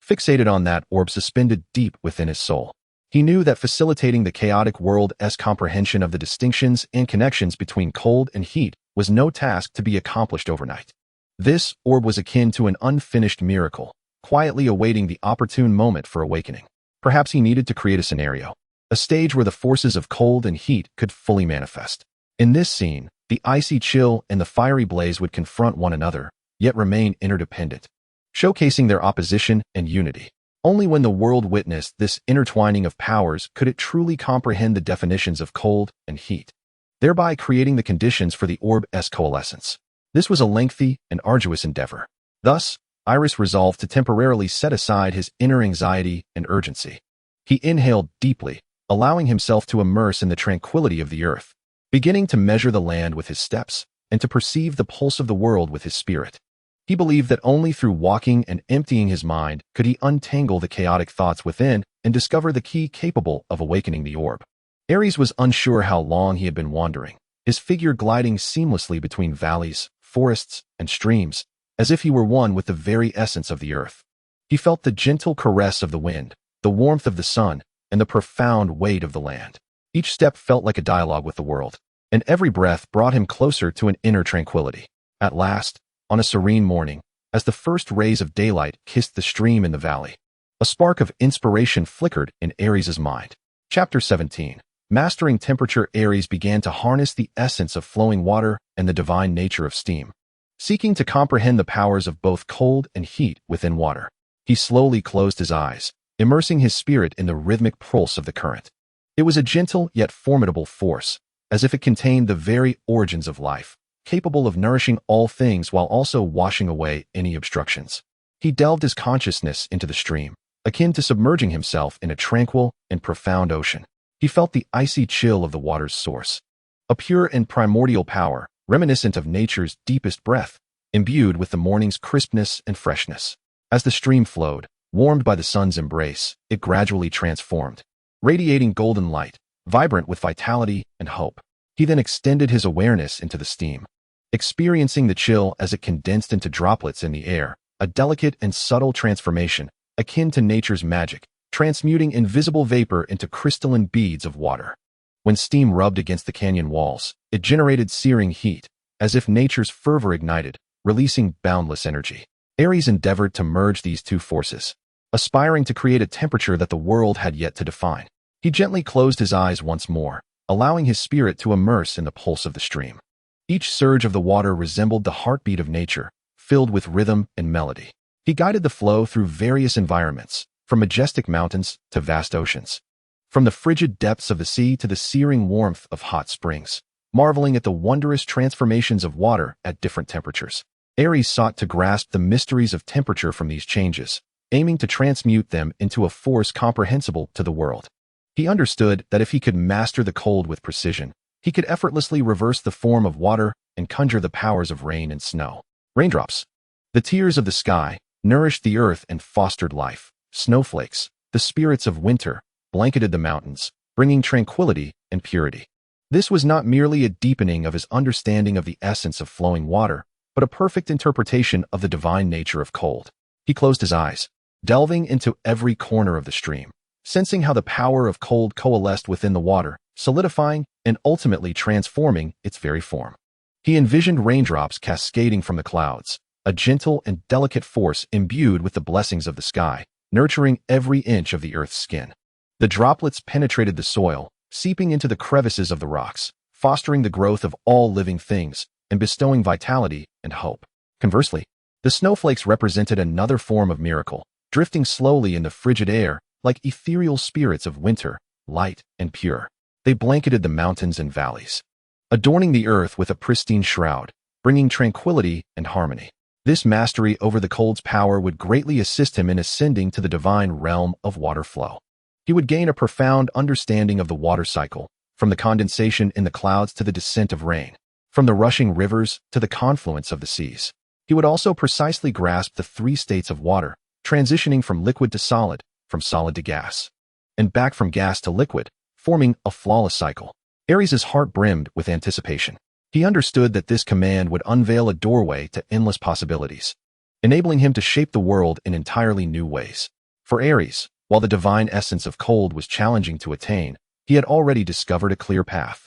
fixated on that orb suspended deep within his soul. He knew that facilitating the chaotic world's comprehension of the distinctions and connections between cold and heat was no task to be accomplished overnight. This orb was akin to an unfinished miracle, quietly awaiting the opportune moment for awakening. Perhaps he needed to create a scenario, a stage where the forces of cold and heat could fully manifest. In this scene, the icy chill and the fiery blaze would confront one another, yet remain interdependent, showcasing their opposition and unity. Only when the world witnessed this intertwining of powers could it truly comprehend the definitions of cold and heat, thereby creating the conditions for the orb's coalescence. This was a lengthy and arduous endeavor. Thus, Aerys resolved to temporarily set aside his inner anxiety and urgency. He inhaled deeply, allowing himself to immerse in the tranquility of the earth, beginning to measure the land with his steps and to perceive the pulse of the world with his spirit. He believed that only through walking and emptying his mind could he untangle the chaotic thoughts within and discover the key capable of awakening the orb. Aerys was unsure how long he had been wandering, his figure gliding seamlessly between valleys, forests, and streams, as if he were one with the very essence of the earth. He felt the gentle caress of the wind, the warmth of the sun, and the profound weight of the land. Each step felt like a dialogue with the world, and every breath brought him closer to an inner tranquility. At last, on a serene morning, as the first rays of daylight kissed the stream in the valley, a spark of inspiration flickered in Aerys' mind. Chapter 17. Mastering temperature. Aerys began to harness the essence of flowing water and the divine nature of steam. Seeking to comprehend the powers of both cold and heat within water, he slowly closed his eyes, immersing his spirit in the rhythmic pulse of the current. It was a gentle yet formidable force, as if it contained the very origins of life, capable of nourishing all things while also washing away any obstructions. He delved his consciousness into the stream, akin to submerging himself in a tranquil and profound ocean. He felt the icy chill of the water's source, a pure and primordial power, reminiscent of nature's deepest breath, imbued with the morning's crispness and freshness. As the stream flowed, warmed by the sun's embrace, it gradually transformed, radiating golden light, vibrant with vitality and hope. He then extended his awareness into the steam, experiencing the chill as it condensed into droplets in the air, a delicate and subtle transformation, akin to nature's magic, transmuting invisible vapor into crystalline beads of water. When steam rubbed against the canyon walls, it generated searing heat, as if nature's fervor ignited, releasing boundless energy. Aerys endeavored to merge these two forces, aspiring to create a temperature that the world had yet to define. He gently closed his eyes once more, allowing his spirit to immerse in the pulse of the stream. Each surge of the water resembled the heartbeat of nature, filled with rhythm and melody. He guided the flow through various environments, from majestic mountains to vast oceans, from the frigid depths of the sea to the searing warmth of hot springs, marveling at the wondrous transformations of water at different temperatures. Aerys sought to grasp the mysteries of temperature from these changes, aiming to transmute them into a force comprehensible to the world. He understood that if he could master the cold with precision, he could effortlessly reverse the form of water and conjure the powers of rain and snow. Raindrops, the tears of the sky, nourished the earth and fostered life. Snowflakes, the spirits of winter, blanketed the mountains, bringing tranquility and purity. This was not merely a deepening of his understanding of the essence of flowing water, but a perfect interpretation of the divine nature of cold. He closed his eyes, delving into every corner of the stream, sensing how the power of cold coalesced within the water, solidifying and ultimately transforming its very form. He envisioned raindrops cascading from the clouds, a gentle and delicate force imbued with the blessings of the sky, nurturing every inch of the earth's skin. The droplets penetrated the soil, seeping into the crevices of the rocks, fostering the growth of all living things and bestowing vitality and hope. Conversely, the snowflakes represented another form of miracle, drifting slowly in the frigid air like ethereal spirits of winter, light and pure. They blanketed the mountains and valleys, adorning the earth with a pristine shroud, bringing tranquility and harmony. This mastery over the cold's power would greatly assist him in ascending to the divine realm of water flow. He would gain a profound understanding of the water cycle, from the condensation in the clouds to the descent of rain, from the rushing rivers to the confluence of the seas. He would also precisely grasp the three states of water, transitioning from liquid to solid, from solid to gas, and back from gas to liquid, forming a flawless cycle. Aerys' heart brimmed with anticipation. He understood that this command would unveil a doorway to endless possibilities, enabling him to shape the world in entirely new ways. For Aerys, while the divine essence of cold was challenging to attain, he had already discovered a clear path.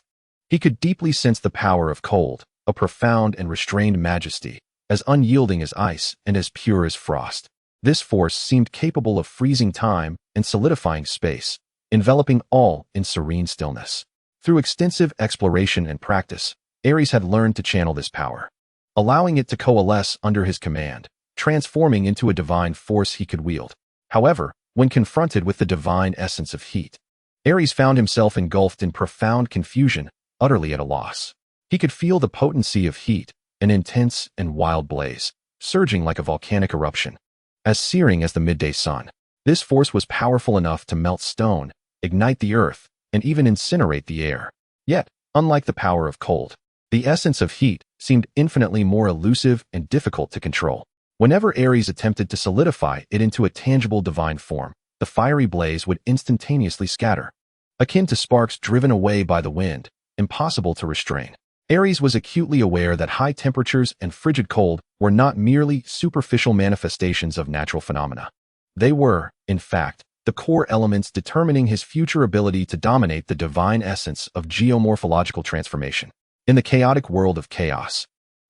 He could deeply sense the power of cold, a profound and restrained majesty, as unyielding as ice and as pure as frost. This force seemed capable of freezing time and solidifying space, enveloping all in serene stillness. Through extensive exploration and practice, Aerys had learned to channel this power, allowing it to coalesce under his command, transforming into a divine force he could wield. However, when confronted with the divine essence of heat, Aerys found himself engulfed in profound confusion, utterly at a loss. He could feel the potency of heat, an intense and wild blaze, surging like a volcanic eruption. As searing as the midday sun, this force was powerful enough to melt stone, ignite the earth, and even incinerate the air. Yet, unlike the power of cold, the essence of heat seemed infinitely more elusive and difficult to control. Whenever Aerys attempted to solidify it into a tangible divine form, the fiery blaze would instantaneously scatter. Akin to sparks driven away by the wind, impossible to restrain. Aerys was acutely aware that high temperatures and frigid cold were not merely superficial manifestations of natural phenomena. They were, in fact, the core elements determining his future ability to dominate the divine essence of geomorphological transformation. In the chaotic world of chaos,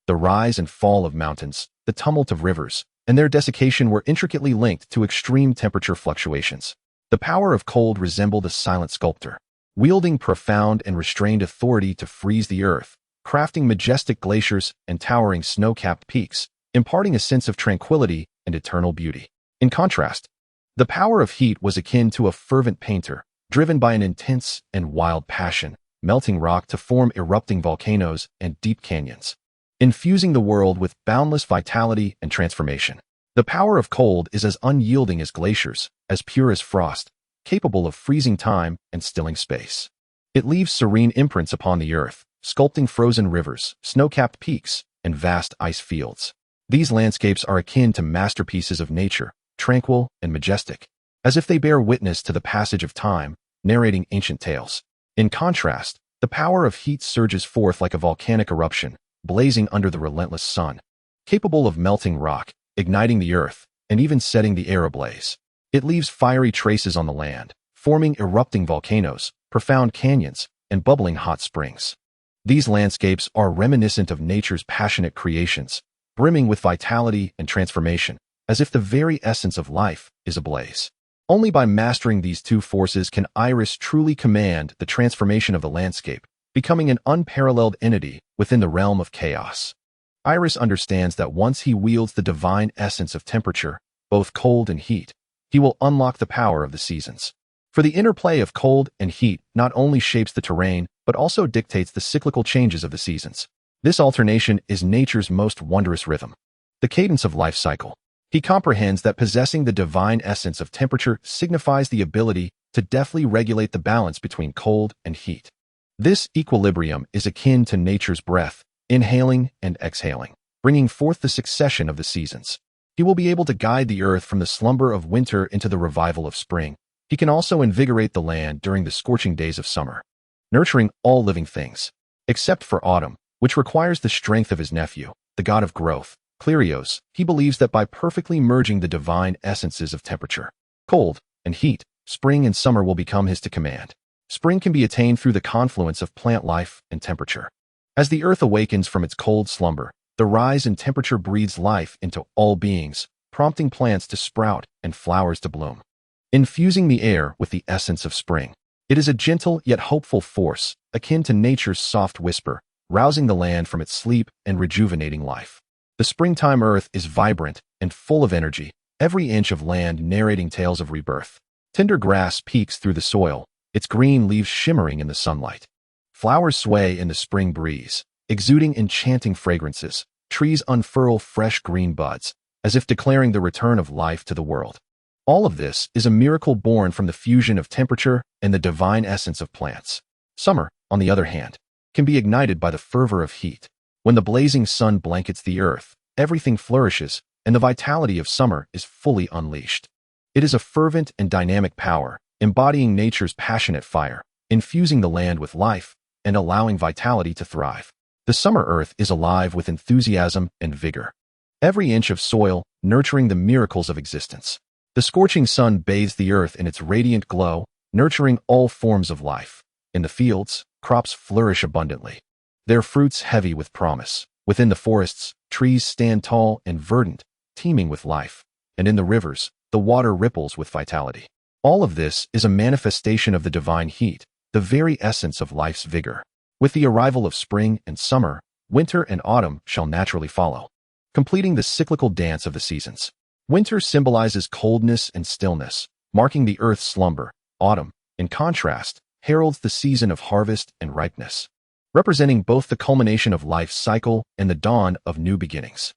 the rise and fall of mountains, the tumult of rivers, and their desiccation were intricately linked to extreme temperature fluctuations. The power of cold resembled a silent sculptor, wielding profound and restrained authority to freeze the earth, crafting majestic glaciers and towering snow-capped peaks, imparting a sense of tranquility and eternal beauty. In contrast, the power of heat was akin to a fervent painter, driven by an intense and wild passion, melting rock to form erupting volcanoes and deep canyons, infusing the world with boundless vitality and transformation. The power of cold is as unyielding as glaciers, as pure as frost, capable of freezing time and stilling space. It leaves serene imprints upon the earth, sculpting frozen rivers, snow-capped peaks, and vast ice fields. These landscapes are akin to masterpieces of nature, tranquil and majestic, as if they bear witness to the passage of time, narrating ancient tales. In contrast, the power of heat surges forth like a volcanic eruption, blazing under the relentless sun, capable of melting rock, igniting the earth, and even setting the air ablaze. It leaves fiery traces on the land, forming erupting volcanoes, profound canyons, and bubbling hot springs. These landscapes are reminiscent of nature's passionate creations, brimming with vitality and transformation, as if the very essence of life is ablaze. Only by mastering these two forces can Aerys truly command the transformation of the landscape, becoming an unparalleled entity within the realm of chaos. Aerys understands that once he wields the divine essence of temperature, both cold and heat, he will unlock the power of the seasons. For the interplay of cold and heat not only shapes the terrain, but also dictates the cyclical changes of the seasons. This alternation is nature's most wondrous rhythm, the cadence of life cycle. He comprehends that possessing the divine essence of temperature signifies the ability to deftly regulate the balance between cold and heat. This equilibrium is akin to nature's breath, inhaling and exhaling, bringing forth the succession of the seasons. He will be able to guide the earth from the slumber of winter into the revival of spring. He can also invigorate the land during the scorching days of summer, nurturing all living things, except for autumn, which requires the strength of his nephew, the god of growth, Eros. He believes that by perfectly merging the divine essences of temperature, cold, and heat, spring and summer will become his to command. Spring can be attained through the confluence of plant life and temperature. As the earth awakens from its cold slumber, the rise in temperature breathes life into all beings, prompting plants to sprout and flowers to bloom. Infusing the air with the essence of spring, it is a gentle yet hopeful force, akin to nature's soft whisper, rousing the land from its sleep and rejuvenating life. The springtime earth is vibrant and full of energy, every inch of land narrating tales of rebirth. Tender grass peeks through the soil, its green leaves shimmering in the sunlight. Flowers sway in the spring breeze, exuding enchanting fragrances. Trees unfurl fresh green buds, as if declaring the return of life to the world. All of this is a miracle born from the fusion of temperature and the divine essence of plants. Summer, on the other hand, can be ignited by the fervor of heat. When the blazing sun blankets the earth, everything flourishes, and the vitality of summer is fully unleashed. It is a fervent and dynamic power, embodying nature's passionate fire, infusing the land with life, and allowing vitality to thrive. The summer earth is alive with enthusiasm and vigor, every inch of soil nurturing the miracles of existence. The scorching sun bathes the earth in its radiant glow, nurturing all forms of life. In the fields, crops flourish abundantly, their fruits heavy with promise. Within the forests, trees stand tall and verdant, teeming with life. And in the rivers, the water ripples with vitality. All of this is a manifestation of the divine heat, the very essence of life's vigor. With the arrival of spring and summer, winter and autumn shall naturally follow, completing the cyclical dance of the seasons. Winter symbolizes coldness and stillness, marking the earth's slumber. Autumn, in contrast, heralds the season of harvest and ripeness, representing both the culmination of life's cycle and the dawn of new beginnings.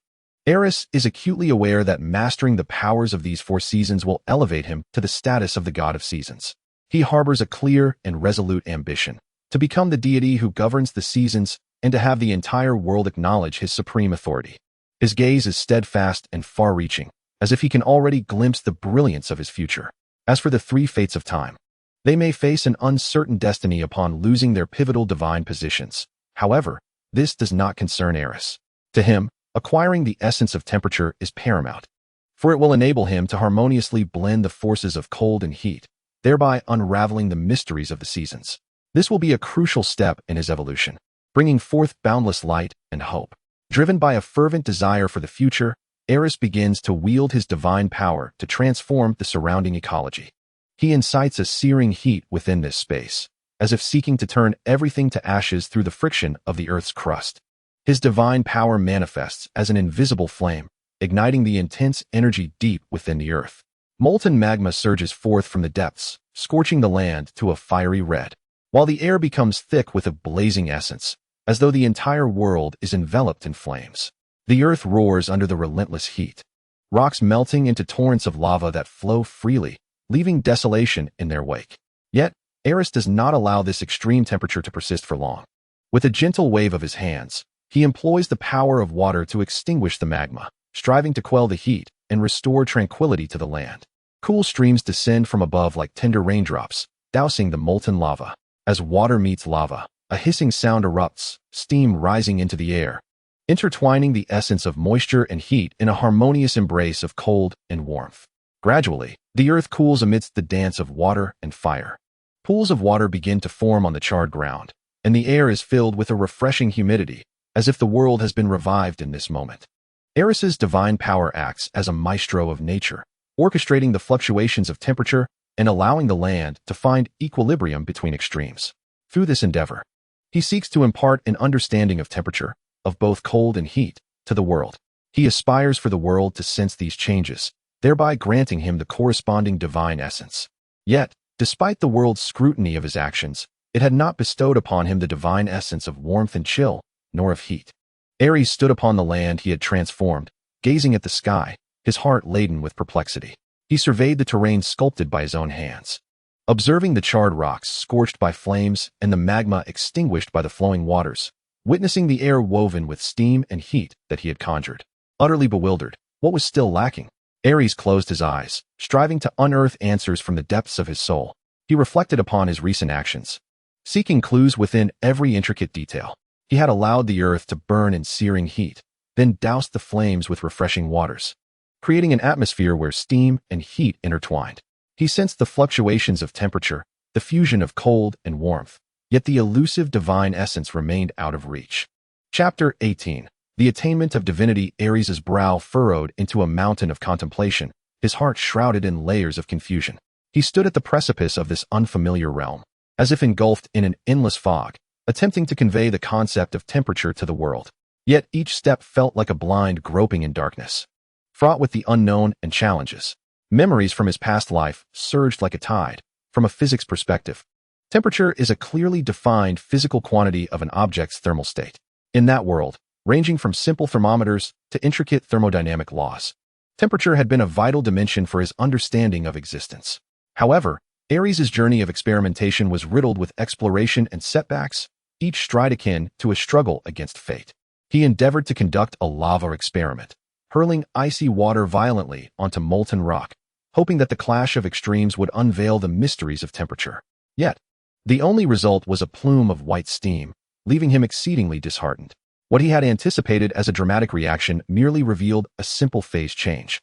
Aerys is acutely aware that mastering the powers of these 4 seasons will elevate him to the status of the god of seasons. He harbors a clear and resolute ambition to become the deity who governs the seasons and to have the entire world acknowledge his supreme authority. His gaze is steadfast and far-reaching, as if he can already glimpse the brilliance of his future. As for the 3 fates of time, they may face an uncertain destiny upon losing their pivotal divine positions. However, this does not concern Aerys. To him, acquiring the essence of temperature is paramount, for it will enable him to harmoniously blend the forces of cold and heat, thereby unraveling the mysteries of the seasons. This will be a crucial step in his evolution, bringing forth boundless light and hope. Driven by a fervent desire for the future, Aerys begins to wield his divine power to transform the surrounding ecology. He incites a searing heat within this space, as if seeking to turn everything to ashes through the friction of the earth's crust. His divine power manifests as an invisible flame, igniting the intense energy deep within the earth. Molten magma surges forth from the depths, scorching the land to a fiery red, while the air becomes thick with a blazing essence, as though the entire world is enveloped in flames. The earth roars under the relentless heat, rocks melting into torrents of lava that flow freely, leaving desolation in their wake. Yet, Aerys does not allow this extreme temperature to persist for long. With a gentle wave of his hands, he employs the power of water to extinguish the magma, striving to quell the heat and restore tranquility to the land. Cool streams descend from above like tender raindrops, dousing the molten lava. As water meets lava, a hissing sound erupts, steam rising into the air, intertwining the essence of moisture and heat in a harmonious embrace of cold and warmth. Gradually, the earth cools amidst the dance of water and fire. Pools of water begin to form on the charred ground, and the air is filled with a refreshing humidity, as if the world has been revived in this moment. Aerys's divine power acts as a maestro of nature, orchestrating the fluctuations of temperature and allowing the land to find equilibrium between extremes. Through this endeavor, he seeks to impart an understanding of temperature, of both cold and heat, to the world. He aspires for the world to sense these changes, thereby granting him the corresponding divine essence. Yet, despite the world's scrutiny of his actions, it had not bestowed upon him the divine essence of warmth and chill, nor of heat. Aerys stood upon the land he had transformed, gazing at the sky, his heart laden with perplexity. He surveyed the terrain sculpted by his own hands, observing the charred rocks scorched by flames and the magma extinguished by the flowing waters, witnessing the air woven with steam and heat that he had conjured. Utterly bewildered, what was still lacking? Aerys closed his eyes, striving to unearth answers from the depths of his soul. He reflected upon his recent actions, seeking clues within every intricate detail. He had allowed the earth to burn in searing heat, then doused the flames with refreshing waters, creating an atmosphere where steam and heat intertwined. He sensed the fluctuations of temperature, the fusion of cold and warmth, yet the elusive divine essence remained out of reach. Chapter 18. The Attainment of Divinity. Aerys's brow furrowed into a mountain of contemplation, his heart shrouded in layers of confusion. He stood at the precipice of this unfamiliar realm, as if engulfed in an endless fog, attempting to convey the concept of temperature to the world. Yet each step felt like a blind groping in darkness, fraught with the unknown and challenges. Memories from his past life surged like a tide. From a physics perspective, temperature is a clearly defined physical quantity of an object's thermal state. In that world, ranging from simple thermometers to intricate thermodynamic laws, temperature had been a vital dimension for his understanding of existence. However, Aerys's journey of experimentation was riddled with exploration and setbacks, each stride akin to a struggle against fate. He endeavored to conduct a lava experiment, hurling icy water violently onto molten rock, hoping that the clash of extremes would unveil the mysteries of temperature. Yet, the only result was a plume of white steam, leaving him exceedingly disheartened. What he had anticipated as a dramatic reaction merely revealed a simple phase change.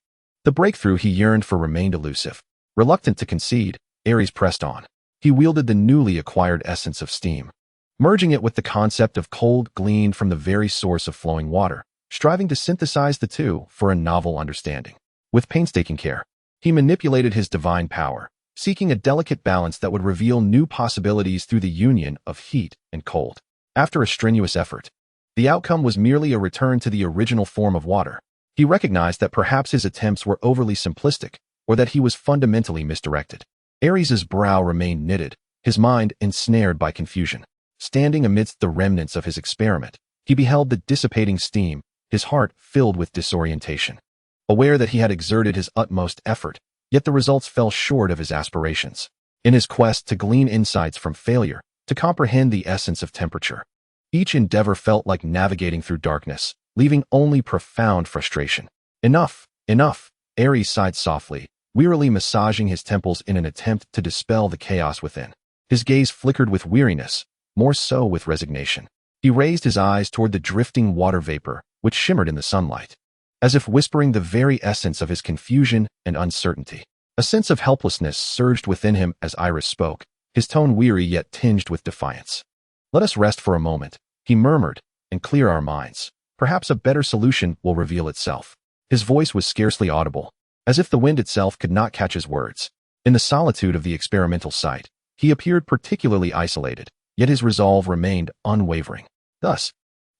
The breakthrough he yearned for remained elusive. Reluctant to concede, Aerys pressed on. He wielded the newly acquired essence of steam, merging it with the concept of cold gleaned from the very source of flowing water, striving to synthesize the two for a novel understanding. With painstaking care, he manipulated his divine power, seeking a delicate balance that would reveal new possibilities through the union of heat and cold. After a strenuous effort, the outcome was merely a return to the original form of water. He recognized that perhaps his attempts were overly simplistic, or that he was fundamentally misdirected. Aerys' brow remained knitted, his mind ensnared by confusion. Standing amidst the remnants of his experiment, he beheld the dissipating steam, his heart filled with disorientation. Aware that he had exerted his utmost effort, yet the results fell short of his aspirations. In his quest to glean insights from failure, to comprehend the essence of temperature, each endeavor felt like navigating through darkness, leaving only profound frustration. Enough, enough, Aerys sighed softly, wearily massaging his temples in an attempt to dispel the chaos within. His gaze flickered with weariness, more so with resignation. He raised his eyes toward the drifting water vapor, which shimmered in the sunlight, as if whispering the very essence of his confusion and uncertainty. A sense of helplessness surged within him as Aerys spoke, his tone weary yet tinged with defiance. "Let us rest for a moment," he murmured, "and clear our minds. Perhaps a better solution will reveal itself." His voice was scarcely audible, as if the wind itself could not catch his words. In the solitude of the experimental site, he appeared particularly isolated, yet his resolve remained unwavering. Thus,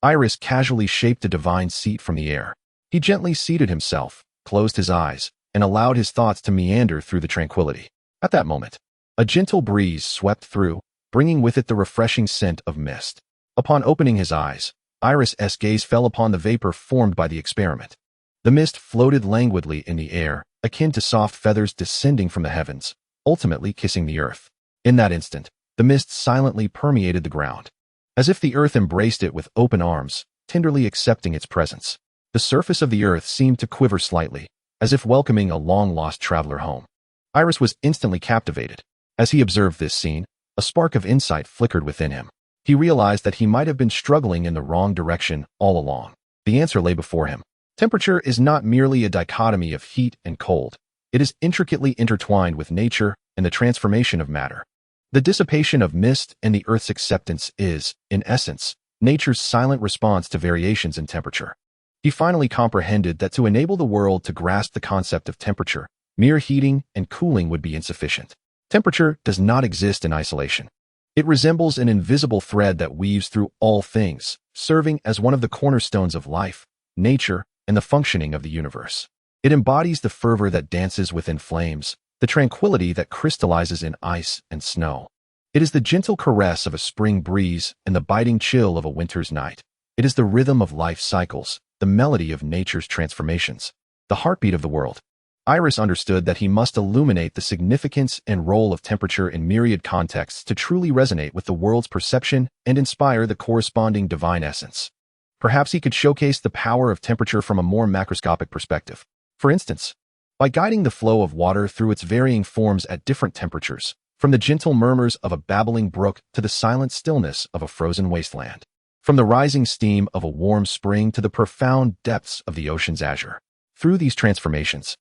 Aerys casually shaped a divine seat from the air. He gently seated himself, closed his eyes, and allowed his thoughts to meander through the tranquility. At that moment, a gentle breeze swept through, bringing with it the refreshing scent of mist. Upon opening his eyes, Aerys' gaze fell upon the vapor formed by the experiment. The mist floated languidly in the air, akin to soft feathers descending from the heavens, ultimately kissing the earth. In that instant, the mist silently permeated the ground, as if the earth embraced it with open arms, tenderly accepting its presence. The surface of the earth seemed to quiver slightly, as if welcoming a long-lost traveler home. Aerys was instantly captivated. As he observed this scene, a spark of insight flickered within him. He realized that he might have been struggling in the wrong direction all along. The answer lay before him. Temperature is not merely a dichotomy of heat and cold. It is intricately intertwined with nature and the transformation of matter. The dissipation of mist and the Earth's acceptance is, in essence, nature's silent response to variations in temperature. He finally comprehended that to enable the world to grasp the concept of temperature, mere heating and cooling would be insufficient. Temperature does not exist in isolation. It resembles an invisible thread that weaves through all things, serving as one of the cornerstones of life, nature, and the functioning of the universe. It embodies the fervor that dances within flames, the tranquility that crystallizes in ice and snow. It is the gentle caress of a spring breeze and the biting chill of a winter's night. It is the rhythm of life's cycles, the melody of nature's transformations, the heartbeat of the world. Aerys understood that he must illuminate the significance and role of temperature in myriad contexts to truly resonate with the world's perception and inspire the corresponding divine essence. Perhaps he could showcase the power of temperature from a more macroscopic perspective. For instance, by guiding the flow of water through its varying forms at different temperatures, from the gentle murmurs of a babbling brook to the silent stillness of a frozen wasteland, from the rising steam of a warm spring to the profound depths of the ocean's azure. Through these transformations,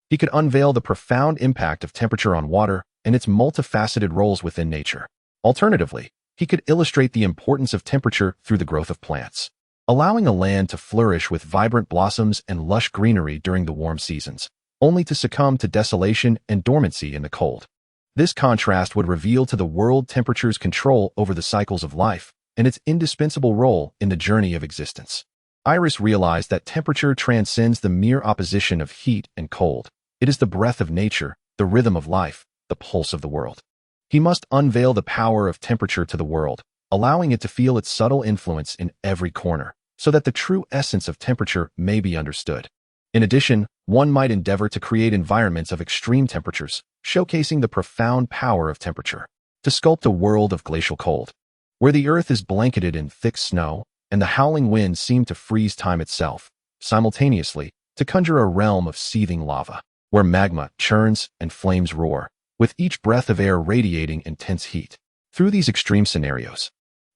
he could unveil the profound impact of temperature on water and its multifaceted roles within nature. Alternatively, he could illustrate the importance of temperature through the growth of plants, allowing a land to flourish with vibrant blossoms and lush greenery during the warm seasons, only to succumb to desolation and dormancy in the cold. This contrast would reveal to the world temperature's control over the cycles of life and its indispensable role in the journey of existence. Aerys realized that temperature transcends the mere opposition of heat and cold. It is the breath of nature, the rhythm of life, the pulse of the world. He must unveil the power of temperature to the world, allowing it to feel its subtle influence in every corner, so that the true essence of temperature may be understood. In addition, one might endeavor to create environments of extreme temperatures, showcasing the profound power of temperature, to sculpt a world of glacial cold, where the earth is blanketed in thick snow and the howling winds seem to freeze time itself, simultaneously, to conjure a realm of seething lava, where magma churns and flames roar, with each breath of air radiating intense heat. Through these extreme scenarios,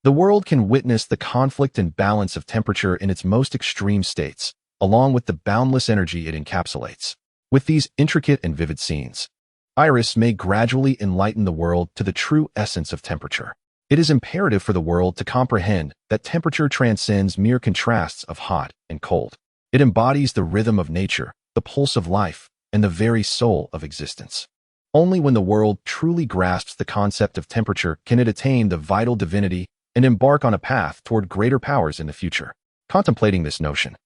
the world can witness the conflict and balance of temperature in its most extreme states, along with the boundless energy it encapsulates. With these intricate and vivid scenes, Aerys may gradually enlighten the world to the true essence of temperature. It is imperative for the world to comprehend that temperature transcends mere contrasts of hot and cold. It embodies the rhythm of nature, the pulse of life, and the very soul of existence. Only when the world truly grasps the concept of temperature can it attain the vital divinity and embark on a path toward greater powers in the future. Contemplating this notion,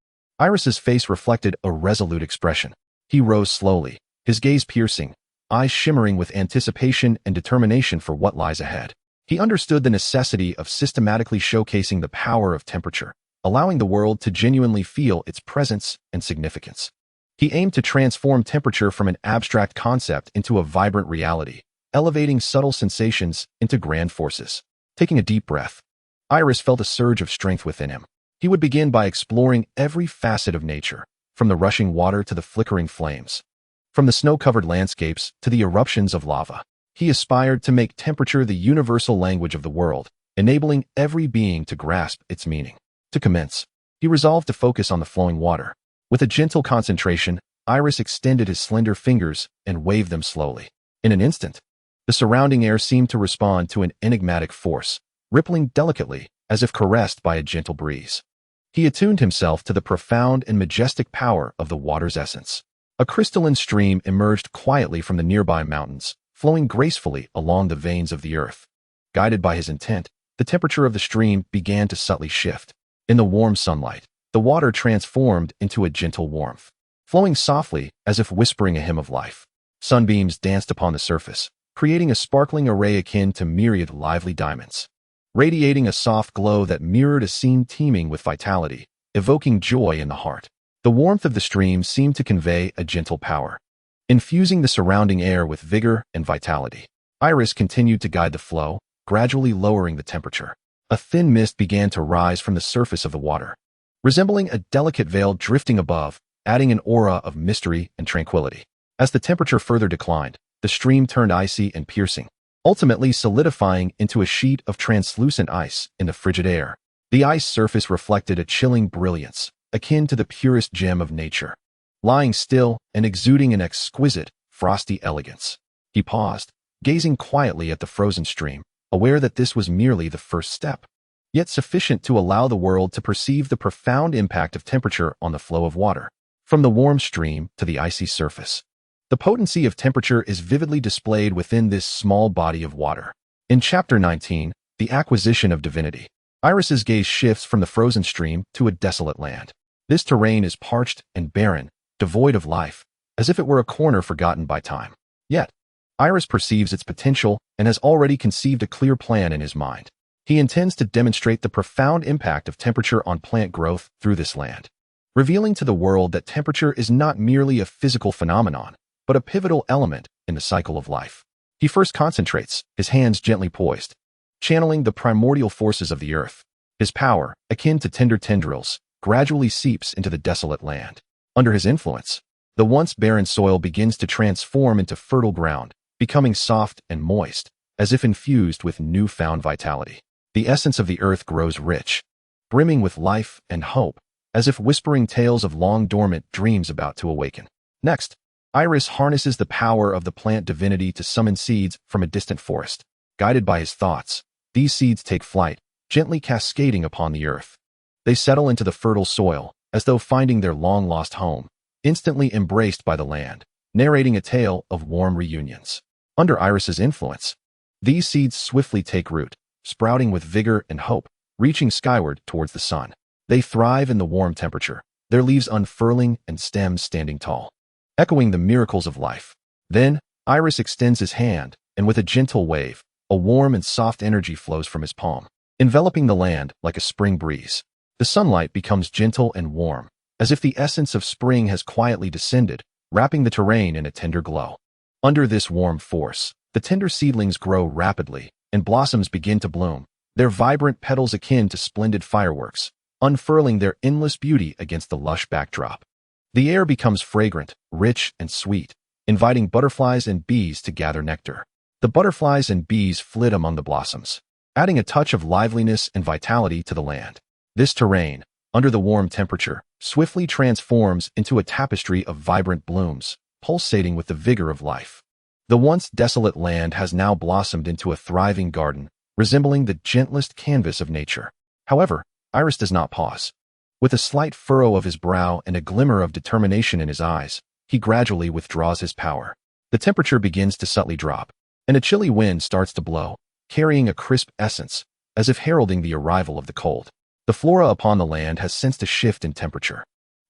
Aerys's face reflected a resolute expression. He rose slowly, his gaze piercing, eyes shimmering with anticipation and determination for what lies ahead. He understood the necessity of systematically showcasing the power of temperature, allowing the world to genuinely feel its presence and significance. He aimed to transform temperature from an abstract concept into a vibrant reality, elevating subtle sensations into grand forces. Taking a deep breath, Aerys felt a surge of strength within him. He would begin by exploring every facet of nature, from the rushing water to the flickering flames, from the snow-covered landscapes to the eruptions of lava. He aspired to make temperature the universal language of the world, enabling every being to grasp its meaning. To commence, he resolved to focus on the flowing water. With a gentle concentration, Aerys extended his slender fingers and waved them slowly. In an instant, the surrounding air seemed to respond to an enigmatic force, rippling delicately as if caressed by a gentle breeze. He attuned himself to the profound and majestic power of the water's essence. A crystalline stream emerged quietly from the nearby mountains, flowing gracefully along the veins of the earth. Guided by his intent, the temperature of the stream began to subtly shift. In the warm sunlight, the water transformed into a gentle warmth, flowing softly as if whispering a hymn of life. Sunbeams danced upon the surface, creating a sparkling array akin to myriad lively diamonds, radiating a soft glow that mirrored a scene teeming with vitality, evoking joy in the heart. The warmth of the stream seemed to convey a gentle power, infusing the surrounding air with vigor and vitality. Aerys continued to guide the flow, gradually lowering the temperature. A thin mist began to rise from the surface of the water, resembling a delicate veil drifting above, adding an aura of mystery and tranquility. As the temperature further declined, the stream turned icy and piercing, ultimately solidifying into a sheet of translucent ice in the frigid air. The ice surface reflected a chilling brilliance, akin to the purest gem of nature, lying still and exuding an exquisite, frosty elegance. He paused, gazing quietly at the frozen stream, aware that this was merely the first step, yet sufficient to allow the world to perceive the profound impact of temperature on the flow of water. From the warm stream to the icy surface, the potency of temperature is vividly displayed within this small body of water. In Chapter 19, The Acquisition of Divinity, Aerys's gaze shifts from the frozen stream to a desolate land. This terrain is parched and barren, devoid of life, as if it were a corner forgotten by time. Yet, Aerys perceives its potential and has already conceived a clear plan in his mind. He intends to demonstrate the profound impact of temperature on plant growth through this land, revealing to the world that temperature is not merely a physical phenomenon, but a pivotal element in the cycle of life. He first concentrates, his hands gently poised, channeling the primordial forces of the earth. His power, akin to tender tendrils, gradually seeps into the desolate land. Under his influence, the once barren soil begins to transform into fertile ground, becoming soft and moist, as if infused with newfound vitality. The essence of the earth grows rich, brimming with life and hope, as if whispering tales of long-dormant dreams about to awaken. Next, Aerys harnesses the power of the plant divinity to summon seeds from a distant forest. Guided by his thoughts, these seeds take flight, gently cascading upon the earth. They settle into the fertile soil, as though finding their long-lost home, instantly embraced by the land, narrating a tale of warm reunions. Under Aerys's influence, these seeds swiftly take root, sprouting with vigor and hope, reaching skyward towards the sun. They thrive in the warm temperature, their leaves unfurling and stems standing tall, echoing the miracles of life. Then, Aerys extends his hand, and with a gentle wave, a warm and soft energy flows from his palm, enveloping the land like a spring breeze. The sunlight becomes gentle and warm, as if the essence of spring has quietly descended, wrapping the terrain in a tender glow. Under this warm force, the tender seedlings grow rapidly, and blossoms begin to bloom, their vibrant petals akin to splendid fireworks, unfurling their endless beauty against the lush backdrop. The air becomes fragrant, rich, and sweet, inviting butterflies and bees to gather nectar. The butterflies and bees flit among the blossoms, adding a touch of liveliness and vitality to the land. This terrain, under the warm temperature, swiftly transforms into a tapestry of vibrant blooms, pulsating with the vigor of life. The once desolate land has now blossomed into a thriving garden, resembling the gentlest canvas of nature. However, Aerys does not pause. With a slight furrow of his brow and a glimmer of determination in his eyes, he gradually withdraws his power. The temperature begins to subtly drop, and a chilly wind starts to blow, carrying a crisp essence, as if heralding the arrival of the cold. The flora upon the land has sensed a shift in temperature.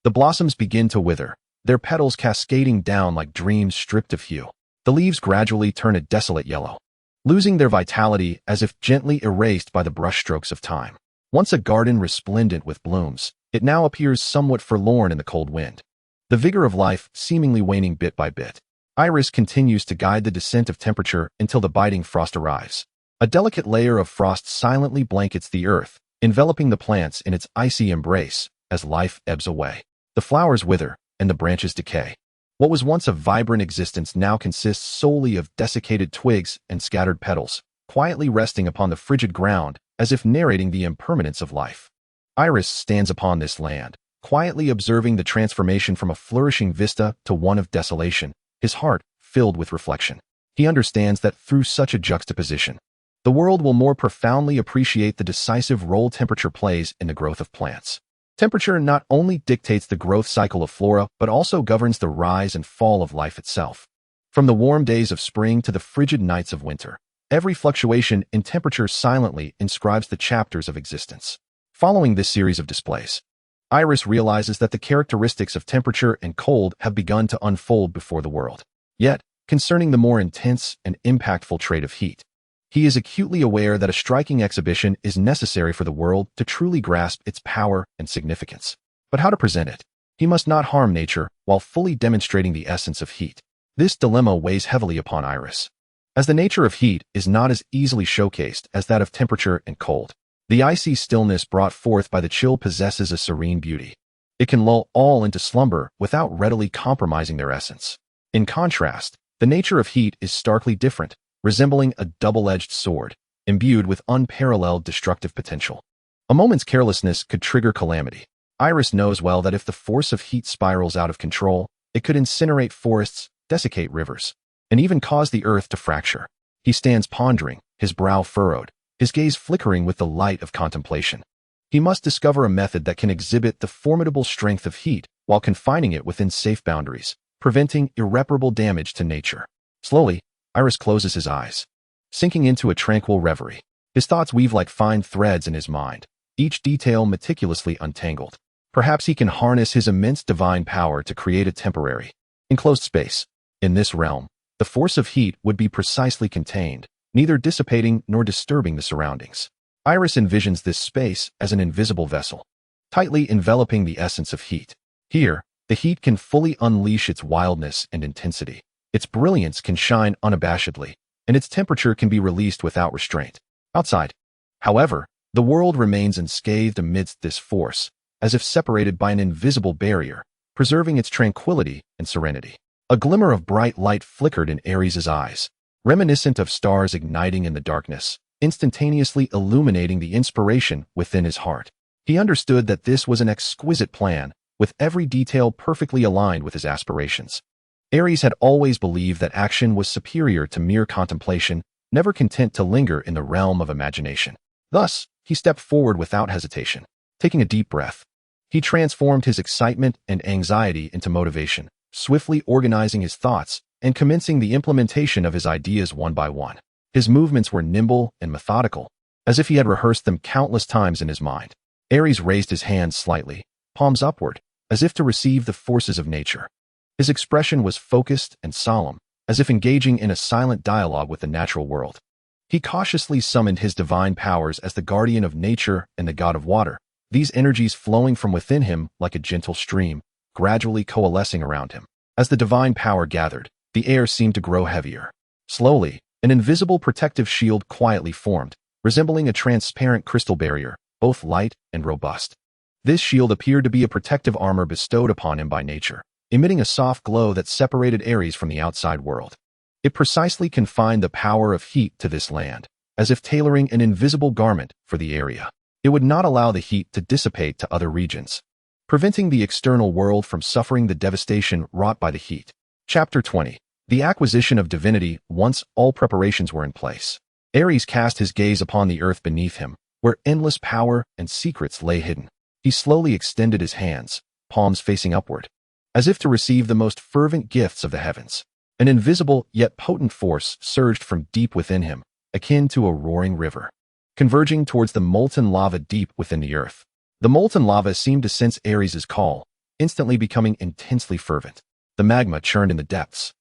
The blossoms begin to wither, their petals cascading down like dreams stripped of hue. The leaves gradually turn a desolate yellow, losing their vitality as if gently erased by the brushstrokes of time. Once a garden resplendent with blooms, it now appears somewhat forlorn in the cold wind, the vigor of life seemingly waning bit by bit. Aerys continues to guide the descent of temperature until the biting frost arrives. A delicate layer of frost silently blankets the earth, enveloping the plants in its icy embrace as life ebbs away. The flowers wither, and the branches decay. What was once a vibrant existence now consists solely of desiccated twigs and scattered petals, quietly resting upon the frigid ground as if narrating the impermanence of life. Aerys stands upon this land, quietly observing the transformation from a flourishing vista to one of desolation, his heart filled with reflection. He understands that through such a juxtaposition, the world will more profoundly appreciate the decisive role temperature plays in the growth of plants. Temperature not only dictates the growth cycle of flora, but also governs the rise and fall of life itself. From the warm days of spring to the frigid nights of winter, every fluctuation in temperature silently inscribes the chapters of existence. Following this series of displays, Aerys realizes that the characteristics of temperature and cold have begun to unfold before the world. Yet, concerning the more intense and impactful trait of heat, he is acutely aware that a striking exhibition is necessary for the world to truly grasp its power and significance. But how to present it? He must not harm nature while fully demonstrating the essence of heat. This dilemma weighs heavily upon Aerys, as the nature of heat is not as easily showcased as that of temperature and cold. The icy stillness brought forth by the chill possesses a serene beauty. It can lull all into slumber without readily compromising their essence. In contrast, the nature of heat is starkly different, resembling a double-edged sword, imbued with unparalleled destructive potential. A moment's carelessness could trigger calamity. Aerys knows well that if the force of heat spirals out of control, it could incinerate forests, desiccate rivers, and even cause the earth to fracture. He stands pondering, his brow furrowed, his gaze flickering with the light of contemplation. He must discover a method that can exhibit the formidable strength of heat while confining it within safe boundaries, preventing irreparable damage to nature. Slowly, Aerys closes his eyes, sinking into a tranquil reverie. His thoughts weave like fine threads in his mind, each detail meticulously untangled. Perhaps he can harness his immense divine power to create a temporary, enclosed space. In this realm, the force of heat would be precisely contained, neither dissipating nor disturbing the surroundings. Aerys envisions this space as an invisible vessel, tightly enveloping the essence of heat. Here, the heat can fully unleash its wildness and intensity. Its brilliance can shine unabashedly, and its temperature can be released without restraint. Outside, however, the world remains unscathed amidst this force, as if separated by an invisible barrier, preserving its tranquility and serenity. A glimmer of bright light flickered in Aerys' eyes, reminiscent of stars igniting in the darkness, instantaneously illuminating the inspiration within his heart. He understood that this was an exquisite plan, with every detail perfectly aligned with his aspirations. Aerys had always believed that action was superior to mere contemplation, never content to linger in the realm of imagination. Thus, he stepped forward without hesitation. Taking a deep breath, he transformed his excitement and anxiety into motivation, swiftly organizing his thoughts and commencing the implementation of his ideas one by one. His movements were nimble and methodical, as if he had rehearsed them countless times in his mind. Aerys raised his hands slightly, palms upward, as if to receive the forces of nature. His expression was focused and solemn, as if engaging in a silent dialogue with the natural world. He cautiously summoned his divine powers as the guardian of nature and the god of water, these energies flowing from within him like a gentle stream, gradually coalescing around him. As the divine power gathered, the air seemed to grow heavier. Slowly, an invisible protective shield quietly formed, resembling a transparent crystal barrier, both light and robust. This shield appeared to be a protective armor bestowed upon him by nature, emitting a soft glow that separated Aerys from the outside world. It precisely confined the power of heat to this land, as if tailoring an invisible garment for the area. It would not allow the heat to dissipate to other regions, preventing the external world from suffering the devastation wrought by the heat. Chapter 20. The acquisition of divinity. Once all preparations were in place, Aerys cast his gaze upon the earth beneath him, where endless power and secrets lay hidden. He slowly extended his hands, palms facing upward, as if to receive the most fervent gifts of the heavens. An invisible yet potent force surged from deep within him, akin to a roaring river, converging towards the molten lava deep within the earth. The molten lava seemed to sense Aerys' call, instantly becoming intensely fervent. The magma churned in the depths,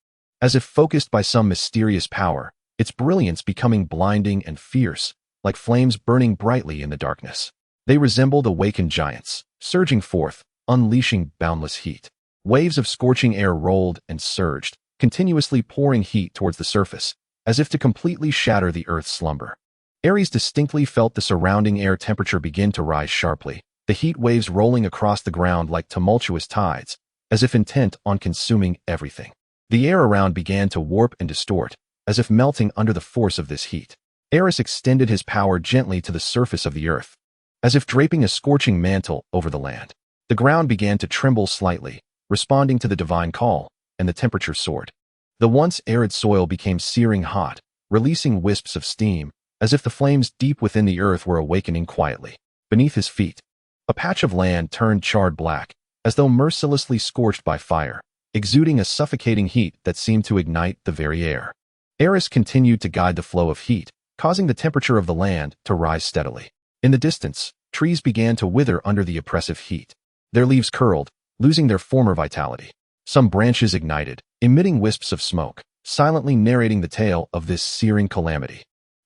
as if focused by some mysterious power, its brilliance becoming blinding and fierce, like flames burning brightly in the darkness. They resembled awakened giants, surging forth, unleashing boundless heat. Waves of scorching air rolled and surged, continuously pouring heat towards the surface, as if to completely shatter the earth's slumber. Aerys distinctly felt the surrounding air temperature begin to rise sharply, the heat waves rolling across the ground like tumultuous tides, as if intent on consuming everything. The air around began to warp and distort, as if melting under the force of this heat. Eros extended his power gently to the surface of the earth, as if draping a scorching mantle over the land. The ground began to tremble slightly, responding to the divine call, and the temperature soared. The once arid soil became searing hot, releasing wisps of steam, as if the flames deep within the earth were awakening quietly. Beneath his feet, a patch of land turned charred black, as though mercilessly scorched by fire, exuding a suffocating heat that seemed to ignite the very air. Aerys continued to guide the flow of heat, causing the temperature of the land to rise steadily. In the distance, trees began to wither under the oppressive heat. Their leaves curled, losing their former vitality. Some branches ignited, emitting wisps of smoke, silently narrating the tale of this searing calamity.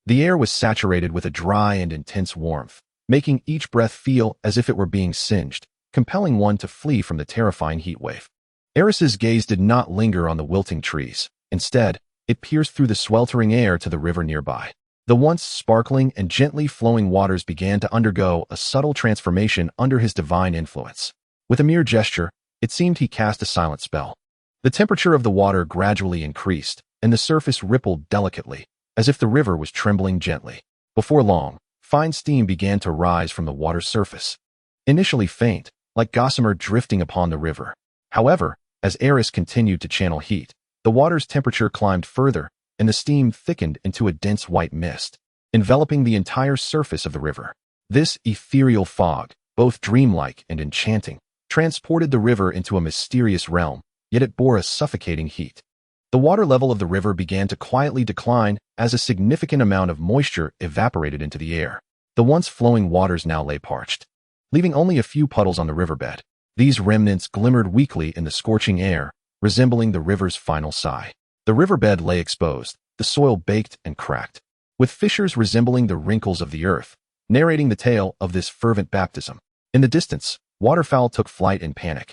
The air was saturated with a dry and intense warmth, making each breath feel as if it were being singed, compelling one to flee from the terrifying heat wave. Aerys' gaze did not linger on the wilting trees. Instead, it pierced through the sweltering air to the river nearby. The once sparkling and gently flowing waters began to undergo a subtle transformation under his divine influence. With a mere gesture, it seemed he cast a silent spell. The temperature of the water gradually increased, and the surface rippled delicately, as if the river was trembling gently. Before long, fine steam began to rise from the water's surface. Initially faint, like gossamer drifting upon the river. However, as Aerys continued to channel heat, the water's temperature climbed further, and the steam thickened into a dense white mist, enveloping the entire surface of the river. This ethereal fog, both dreamlike and enchanting, transported the river into a mysterious realm, yet it bore a suffocating heat. The water level of the river began to quietly decline as a significant amount of moisture evaporated into the air. The once flowing waters now lay parched, leaving only a few puddles on the riverbed. These remnants glimmered weakly in the scorching air, resembling the river's final sigh. The riverbed lay exposed, the soil baked and cracked, with fissures resembling the wrinkles of the earth, narrating the tale of this fervent baptism. In the distance, waterfowl took flight in panic,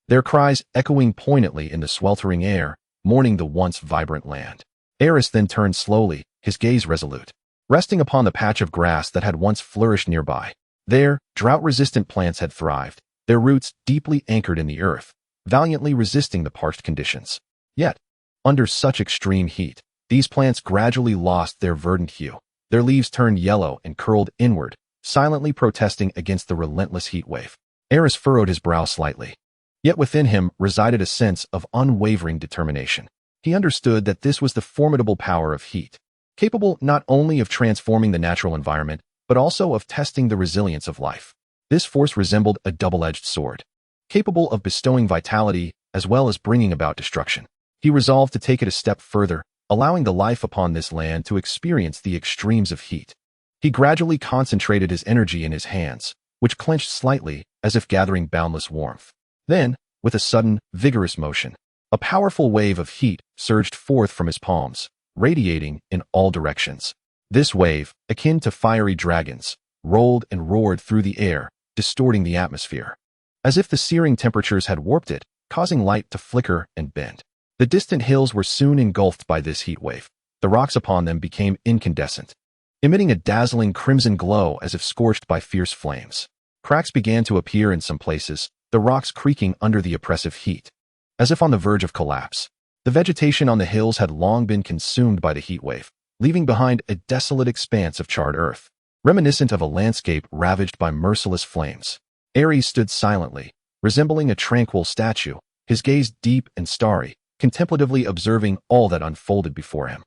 their cries echoing poignantly in the sweltering air, mourning the once vibrant land. Aerys then turned slowly, his gaze resolute, resting upon the patch of grass that had once flourished nearby. There, drought-resistant plants had thrived, their roots deeply anchored in the earth, valiantly resisting the parched conditions. Yet, under such extreme heat, these plants gradually lost their verdant hue. Their leaves turned yellow and curled inward, silently protesting against the relentless heat wave. Aerys furrowed his brow slightly. Yet within him resided a sense of unwavering determination. He understood that this was the formidable power of heat, capable not only of transforming the natural environment, but also of testing the resilience of life. This force resembled a double-edged sword, capable of bestowing vitality as well as bringing about destruction. He resolved to take it a step further, allowing the life upon this land to experience the extremes of heat. He gradually concentrated his energy in his hands, which clenched slightly as if gathering boundless warmth. Then, with a sudden, vigorous motion, a powerful wave of heat surged forth from his palms, radiating in all directions. This wave, akin to fiery dragons, rolled and roared through the air, distorting the atmosphere, as if the searing temperatures had warped it, causing light to flicker and bend. The distant hills were soon engulfed by this heat wave. The rocks upon them became incandescent, emitting a dazzling crimson glow as if scorched by fierce flames. Cracks began to appear in some places, the rocks creaking under the oppressive heat, as if on the verge of collapse. The vegetation on the hills had long been consumed by the heat wave, leaving behind a desolate expanse of charred earth, reminiscent of a landscape ravaged by merciless flames. Aerys stood silently, resembling a tranquil statue, his gaze deep and starry, contemplatively observing all that unfolded before him.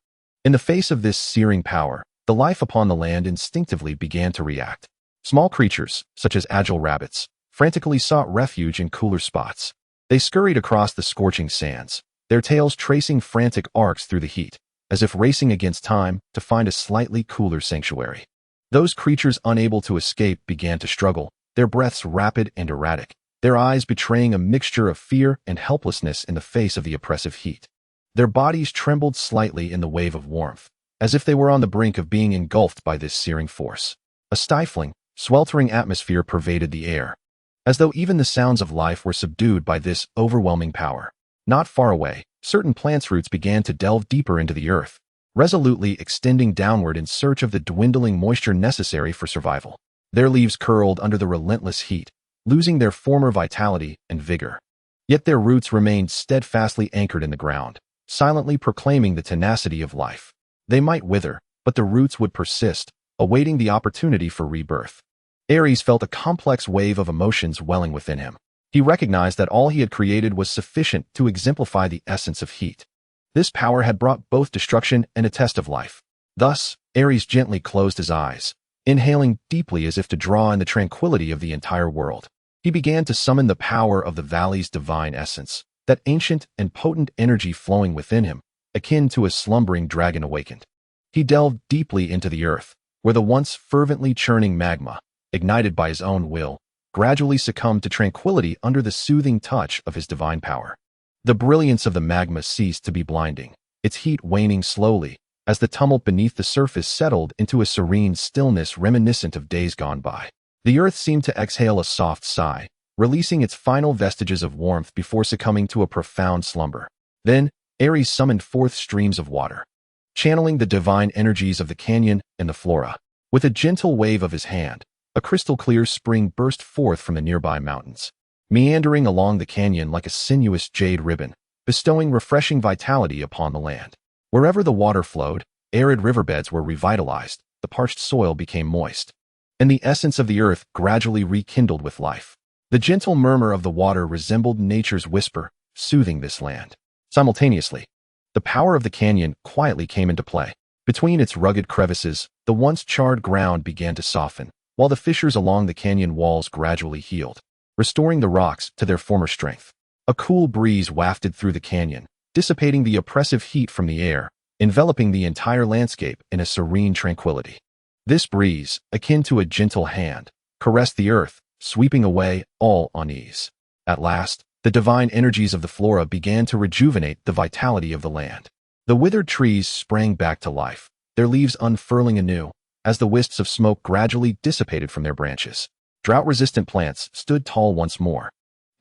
In the face of this searing power, the life upon the land instinctively began to react. Small creatures, such as agile rabbits, frantically sought refuge in cooler spots. They scurried across the scorching sands, their tails tracing frantic arcs through the heat, as if racing against time to find a slightly cooler sanctuary. Those creatures unable to escape began to struggle, their breaths rapid and erratic, their eyes betraying a mixture of fear and helplessness in the face of the oppressive heat. Their bodies trembled slightly in the wave of warmth, as if they were on the brink of being engulfed by this searing force. A stifling, sweltering atmosphere pervaded the air, as though even the sounds of life were subdued by this overwhelming power. Not far away, certain plants' roots began to delve deeper into the earth, resolutely extending downward in search of the dwindling moisture necessary for survival. Their leaves curled under the relentless heat, losing their former vitality and vigor. Yet their roots remained steadfastly anchored in the ground, silently proclaiming the tenacity of life. They might wither, but the roots would persist, awaiting the opportunity for rebirth. Aerys felt a complex wave of emotions welling within him. He recognized that all he had created was sufficient to exemplify the essence of heat. This power had brought both destruction and a test of life. Thus, Aerys gently closed his eyes, inhaling deeply as if to draw in the tranquility of the entire world. He began to summon the power of the valley's divine essence, that ancient and potent energy flowing within him, akin to a slumbering dragon awakened. He delved deeply into the earth, where the once fervently churning magma, ignited by his own will, gradually succumbed to tranquility under the soothing touch of his divine power. The brilliance of the magma ceased to be blinding, its heat waning slowly, as the tumult beneath the surface settled into a serene stillness reminiscent of days gone by. The earth seemed to exhale a soft sigh, releasing its final vestiges of warmth before succumbing to a profound slumber. Then, Aerys summoned forth streams of water, channeling the divine energies of the canyon and the flora. With a gentle wave of his hand, a crystal-clear spring burst forth from the nearby mountains, meandering along the canyon like a sinuous jade ribbon, bestowing refreshing vitality upon the land. Wherever the water flowed, arid riverbeds were revitalized, the parched soil became moist, and the essence of the earth gradually rekindled with life. The gentle murmur of the water resembled nature's whisper, soothing this land. Simultaneously, the power of the canyon quietly came into play. Between its rugged crevices, the once charred ground began to soften, while the fissures along the canyon walls gradually healed, restoring the rocks to their former strength. A cool breeze wafted through the canyon, dissipating the oppressive heat from the air, enveloping the entire landscape in a serene tranquility. This breeze, akin to a gentle hand, caressed the earth, sweeping away all unease. At last, the divine energies of the flora began to rejuvenate the vitality of the land. The withered trees sprang back to life, their leaves unfurling anew, as the wisps of smoke gradually dissipated from their branches. Drought-resistant plants stood tall once more,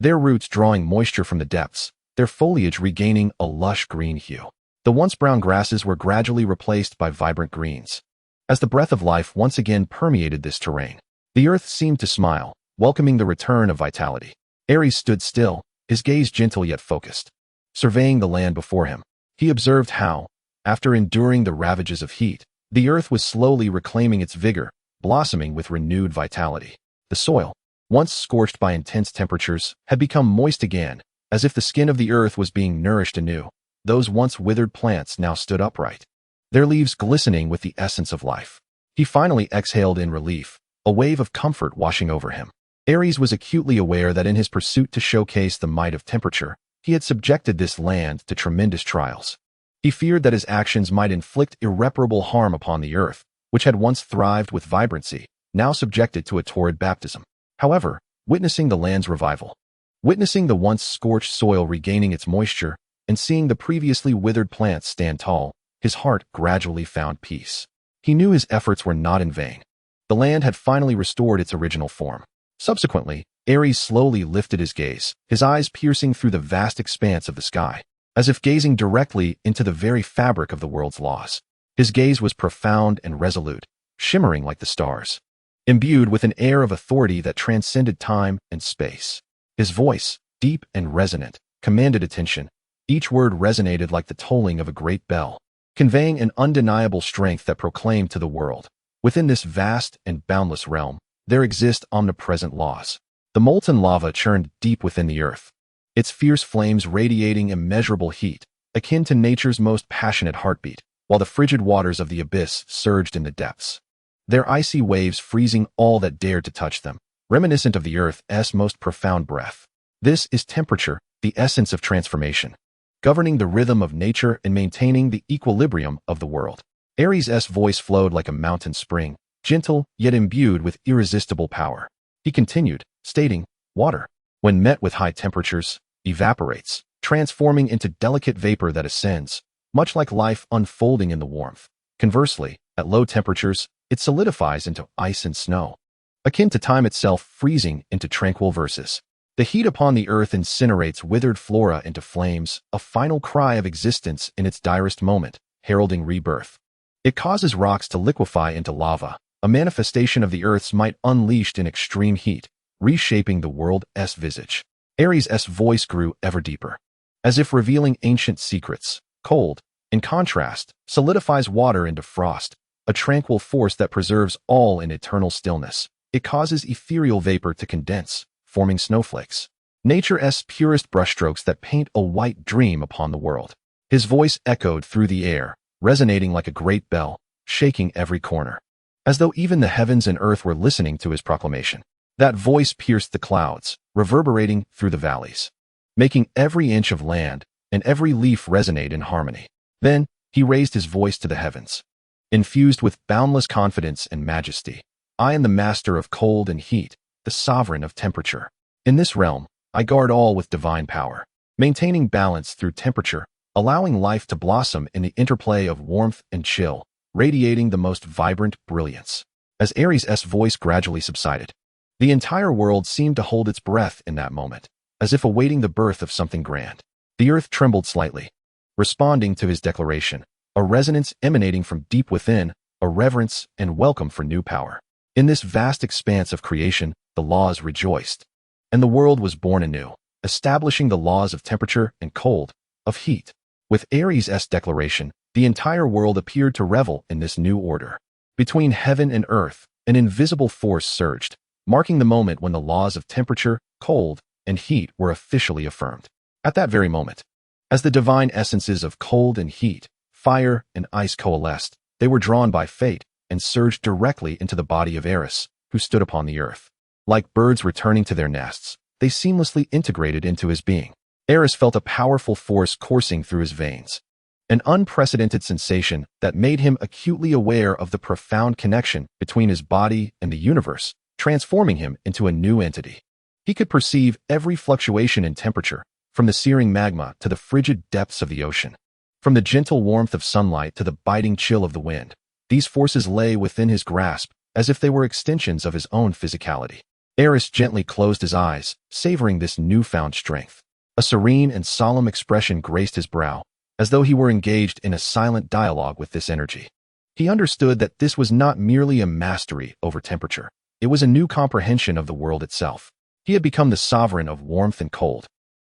their roots drawing moisture from the depths, their foliage regaining a lush green hue. The once brown grasses were gradually replaced by vibrant greens. As the breath of life once again permeated this terrain, the earth seemed to smile, welcoming the return of vitality. Aerys stood still, his gaze gentle yet focused. Surveying the land before him, he observed how, after enduring the ravages of heat, the earth was slowly reclaiming its vigor, blossoming with renewed vitality. The soil, once scorched by intense temperatures, had become moist again, as if the skin of the earth was being nourished anew. Those once withered plants now stood upright, their leaves glistening with the essence of life. He finally exhaled in relief, a wave of comfort washing over him. Aerys was acutely aware that in his pursuit to showcase the might of temperature, he had subjected this land to tremendous trials. He feared that his actions might inflict irreparable harm upon the earth, which had once thrived with vibrancy, now subjected to a torrid baptism. However, witnessing the land's revival, witnessing the once scorched soil regaining its moisture, and seeing the previously withered plants stand tall, his heart gradually found peace. He knew his efforts were not in vain. The land had finally restored its original form. Subsequently, Aerys slowly lifted his gaze, his eyes piercing through the vast expanse of the sky, as if gazing directly into the very fabric of the world's laws. His gaze was profound and resolute, shimmering like the stars, imbued with an air of authority that transcended time and space. His voice, deep and resonant, commanded attention. Each word resonated like the tolling of a great bell, conveying an undeniable strength that proclaimed to the world, within this vast and boundless realm, there exist omnipresent laws. The molten lava churned deep within the earth, its fierce flames radiating immeasurable heat, akin to nature's most passionate heartbeat, while the frigid waters of the abyss surged in the depths. Their icy waves freezing all that dared to touch them, reminiscent of the Earth's most profound breath. This is temperature, the essence of transformation, governing the rhythm of nature and maintaining the equilibrium of the world. Aerys' voice flowed like a mountain spring, gentle yet imbued with irresistible power. He continued, stating, "Water, when met with high temperatures, evaporates, transforming into delicate vapor that ascends, much like life unfolding in the warmth. Conversely, at low temperatures, it solidifies into ice and snow, akin to time itself freezing into tranquil verses. The heat upon the earth incinerates withered flora into flames, a final cry of existence in its direst moment, heralding rebirth. It causes rocks to liquefy into lava, a manifestation of the Earth's might unleashed in extreme heat, reshaping the world's visage." Aerys' voice grew ever deeper, as if revealing ancient secrets. Cold, in contrast, solidifies water into frost, a tranquil force that preserves all in eternal stillness. It causes ethereal vapor to condense, forming snowflakes, nature's purest brushstrokes that paint a white dream upon the world. His voice echoed through the air, resonating like a great bell, shaking every corner, as though even the heavens and earth were listening to his proclamation. That voice pierced the clouds, reverberating through the valleys, making every inch of land and every leaf resonate in harmony. Then, he raised his voice to the heavens, infused with boundless confidence and majesty. "I am the master of cold and heat, the sovereign of temperature. In this realm, I guard all with divine power, maintaining balance through temperature, allowing life to blossom in the interplay of warmth and chill, radiating the most vibrant brilliance." As Aerys' voice gradually subsided, the entire world seemed to hold its breath in that moment, as if awaiting the birth of something grand. The earth trembled slightly, responding to his declaration, a resonance emanating from deep within, a reverence and welcome for new power. In this vast expanse of creation, the laws rejoiced, and the world was born anew, establishing the laws of temperature and cold, of heat. With Aerys' declaration, the entire world appeared to revel in this new order. Between heaven and earth, an invisible force surged, marking the moment when the laws of temperature, cold, and heat were officially affirmed. At that very moment, as the divine essences of cold and heat, fire and ice coalesced, they were drawn by fate and surged directly into the body of Aerys, who stood upon the earth. Like birds returning to their nests, they seamlessly integrated into his being. Aerys felt a powerful force coursing through his veins, an unprecedented sensation that made him acutely aware of the profound connection between his body and the universe, transforming him into a new entity. He could perceive every fluctuation in temperature, from the searing magma to the frigid depths of the ocean, from the gentle warmth of sunlight to the biting chill of the wind. These forces lay within his grasp, as if they were extensions of his own physicality. Aerys gently closed his eyes, savoring this newfound strength. A serene and solemn expression graced his brow, as though he were engaged in a silent dialogue with this energy. He understood that this was not merely a mastery over temperature. It was a new comprehension of the world itself. He had become the sovereign of warmth and cold,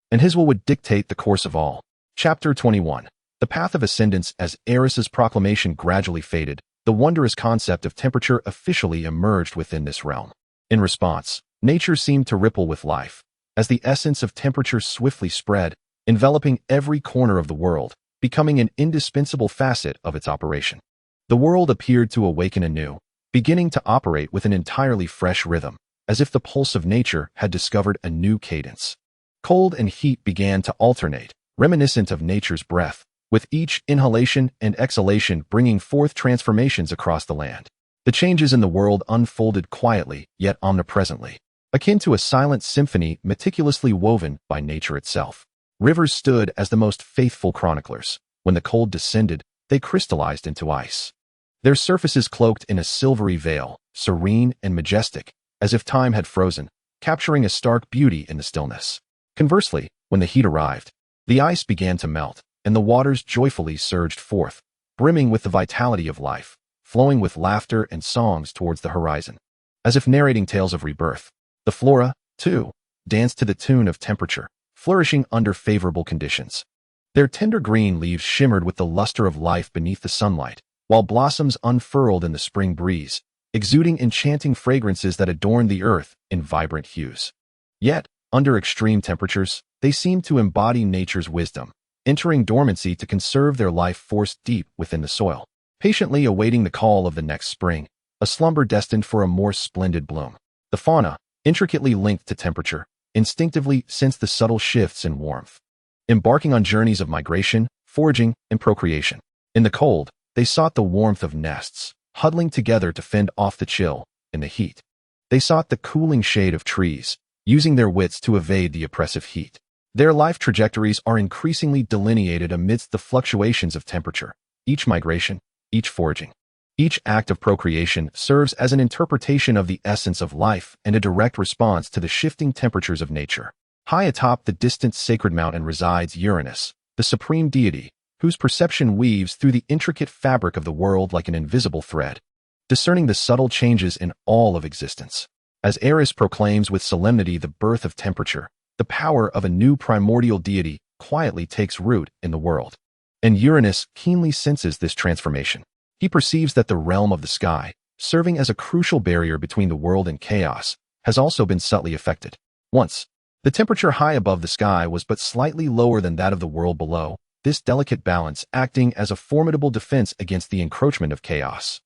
and his will would dictate the course of all. Chapter 21. The Path of Ascendance. As Aerys' proclamation gradually faded, the wondrous concept of temperature officially emerged within this realm. In response, nature seemed to ripple with life, as the essence of temperature swiftly spread, enveloping every corner of the world, becoming an indispensable facet of its operation. The world appeared to awaken anew, beginning to operate with an entirely fresh rhythm, as if the pulse of nature had discovered a new cadence. Cold and heat began to alternate, reminiscent of nature's breath, with each inhalation and exhalation bringing forth transformations across the land. The changes in the world unfolded quietly, yet omnipresently, akin to a silent symphony meticulously woven by nature itself. Rivers stood as the most faithful chroniclers. When the cold descended, they crystallized into ice, their surfaces cloaked in a silvery veil, serene and majestic, as if time had frozen, capturing a stark beauty in the stillness. Conversely, when the heat arrived, the ice began to melt, and the waters joyfully surged forth, brimming with the vitality of life, flowing with laughter and songs towards the horizon. As if narrating tales of rebirth, the flora, too, danced to the tune of temperature, flourishing under favorable conditions. Their tender green leaves shimmered with the luster of life beneath the sunlight, while blossoms unfurled in the spring breeze, exuding enchanting fragrances that adorned the earth in vibrant hues. Yet, under extreme temperatures, They seemed to embody nature's wisdom, entering dormancy to conserve their life force deep within the soil, patiently awaiting the call of the next spring, a slumber destined for a more splendid bloom. The fauna, intricately linked to temperature, instinctively sensed the subtle shifts in warmth, embarking on journeys of migration, foraging, and procreation. In the cold, they sought the warmth of nests, huddling together to fend off the chill. In the heat, they sought the cooling shade of trees, using their wits to evade the oppressive heat. Their life trajectories are increasingly delineated amidst the fluctuations of temperature. Each migration, each foraging, each act of procreation serves as an interpretation of the essence of life and a direct response to the shifting temperatures of nature. High atop the distant sacred mountain resides Uranus, the supreme deity, whose perception weaves through the intricate fabric of the world like an invisible thread, discerning the subtle changes in all of existence. As Aerys proclaims with solemnity the birth of temperature, the power of a new primordial deity quietly takes root in the world. And Uranus keenly senses this transformation. He perceives that the realm of the sky, serving as a crucial barrier between the world and chaos, has also been subtly affected. Once, the temperature high above the sky was but slightly lower than that of the world below, this delicate balance acting as a formidable defense against the encroachment of chaos,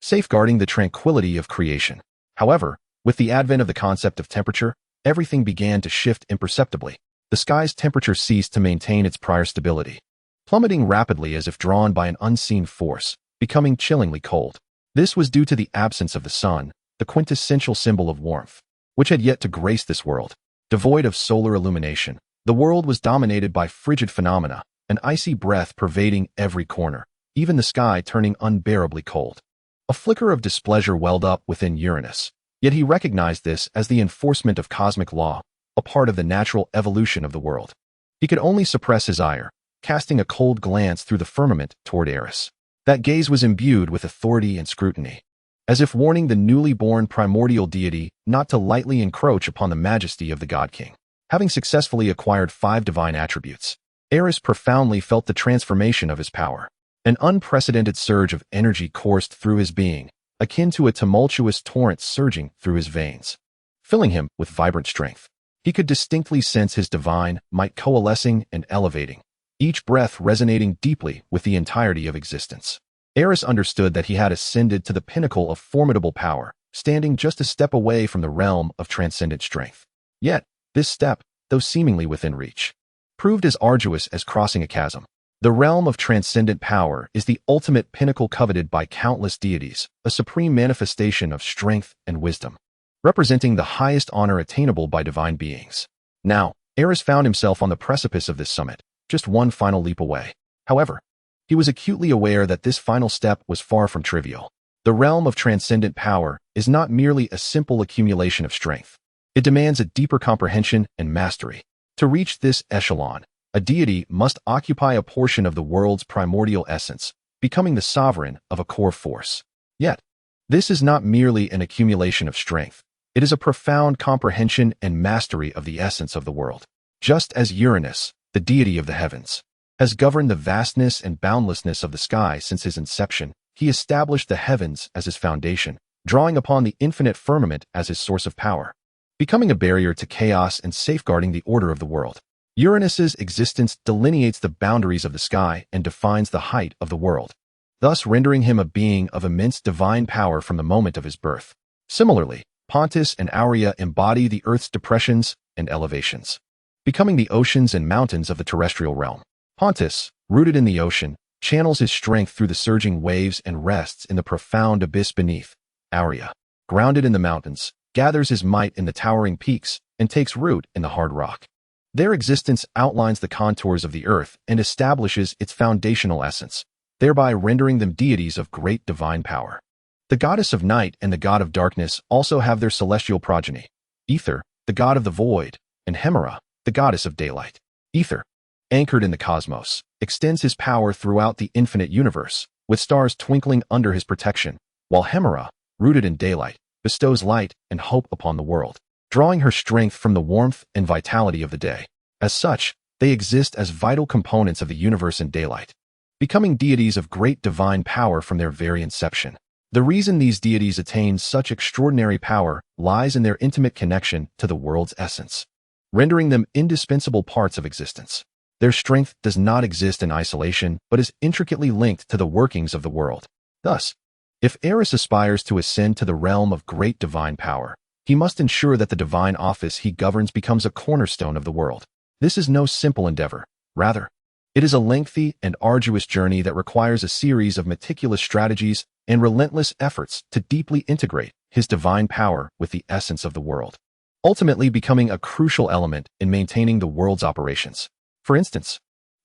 safeguarding the tranquility of creation. However, with the advent of the concept of temperature, everything began to shift imperceptibly. The sky's temperature ceased to maintain its prior stability, plummeting rapidly as if drawn by an unseen force, becoming chillingly cold. This was due to the absence of the sun, the quintessential symbol of warmth, which had yet to grace this world. Devoid of solar illumination, the world was dominated by frigid phenomena, an icy breath pervading every corner, even the sky turning unbearably cold. A flicker of displeasure welled up within Uranus, yet he recognized this as the enforcement of cosmic law, a part of the natural evolution of the world. He could only suppress his ire, casting a cold glance through the firmament toward Aerys. That gaze was imbued with authority and scrutiny, as if warning the newly born primordial deity not to lightly encroach upon the majesty of the god-king. Having successfully acquired 5 divine attributes, Aerys profoundly felt the transformation of his power. An unprecedented surge of energy coursed through his being, akin to a tumultuous torrent surging through his veins, filling him with vibrant strength. He could distinctly sense his divine might coalescing and elevating, each breath resonating deeply with the entirety of existence. Aerys understood that he had ascended to the pinnacle of formidable power, standing just a step away from the realm of transcendent strength. Yet, this step, though seemingly within reach, proved as arduous as crossing a chasm. The realm of transcendent power is the ultimate pinnacle coveted by countless deities, a supreme manifestation of strength and wisdom, representing the highest honor attainable by divine beings. Now, Aerys found himself on the precipice of this summit, just one final leap away. However, he was acutely aware that this final step was far from trivial. The realm of transcendent power is not merely a simple accumulation of strength. It demands a deeper comprehension and mastery. To reach this echelon, a deity must occupy a portion of the world's primordial essence, becoming the sovereign of a core force. Yet, this is not merely an accumulation of strength. It is a profound comprehension and mastery of the essence of the world. Just as Uranus, the deity of the heavens, has governed the vastness and boundlessness of the sky since his inception, he established the heavens as his foundation, drawing upon the infinite firmament as his source of power, becoming a barrier to chaos and safeguarding the order of the world. Uranus's existence delineates the boundaries of the sky and defines the height of the world, thus rendering him a being of immense divine power from the moment of his birth. Similarly, Pontus and Aurea embody the Earth's depressions and elevations, becoming the oceans and mountains of the terrestrial realm. Pontus, rooted in the ocean, channels his strength through the surging waves and rests in the profound abyss beneath. Aurea, grounded in the mountains, gathers his might in the towering peaks and takes root in the hard rock. Their existence outlines the contours of the earth and establishes its foundational essence, thereby rendering them deities of great divine power. The goddess of night and the god of darkness also have their celestial progeny. Ether, the god of the void, and Hemera, the goddess of daylight. Ether, anchored in the cosmos, extends his power throughout the infinite universe, with stars twinkling under his protection, while Hemera, rooted in daylight, bestows light and hope upon the world, drawing her strength from the warmth and vitality of the day. As such, they exist as vital components of the universe in daylight, becoming deities of great divine power from their very inception. The reason these deities attain such extraordinary power lies in their intimate connection to the world's essence. rendering them indispensable parts of existence. Their strength does not exist in isolation, but is intricately linked to the workings of the world. Thus, if Eros aspires to ascend to the realm of great divine power, he must ensure that the divine office he governs becomes a cornerstone of the world. This is no simple endeavor. Rather, it is a lengthy and arduous journey that requires a series of meticulous strategies and relentless efforts to deeply integrate his divine power with the essence of the world, ultimately becoming a crucial element in maintaining the world's operations. For instance,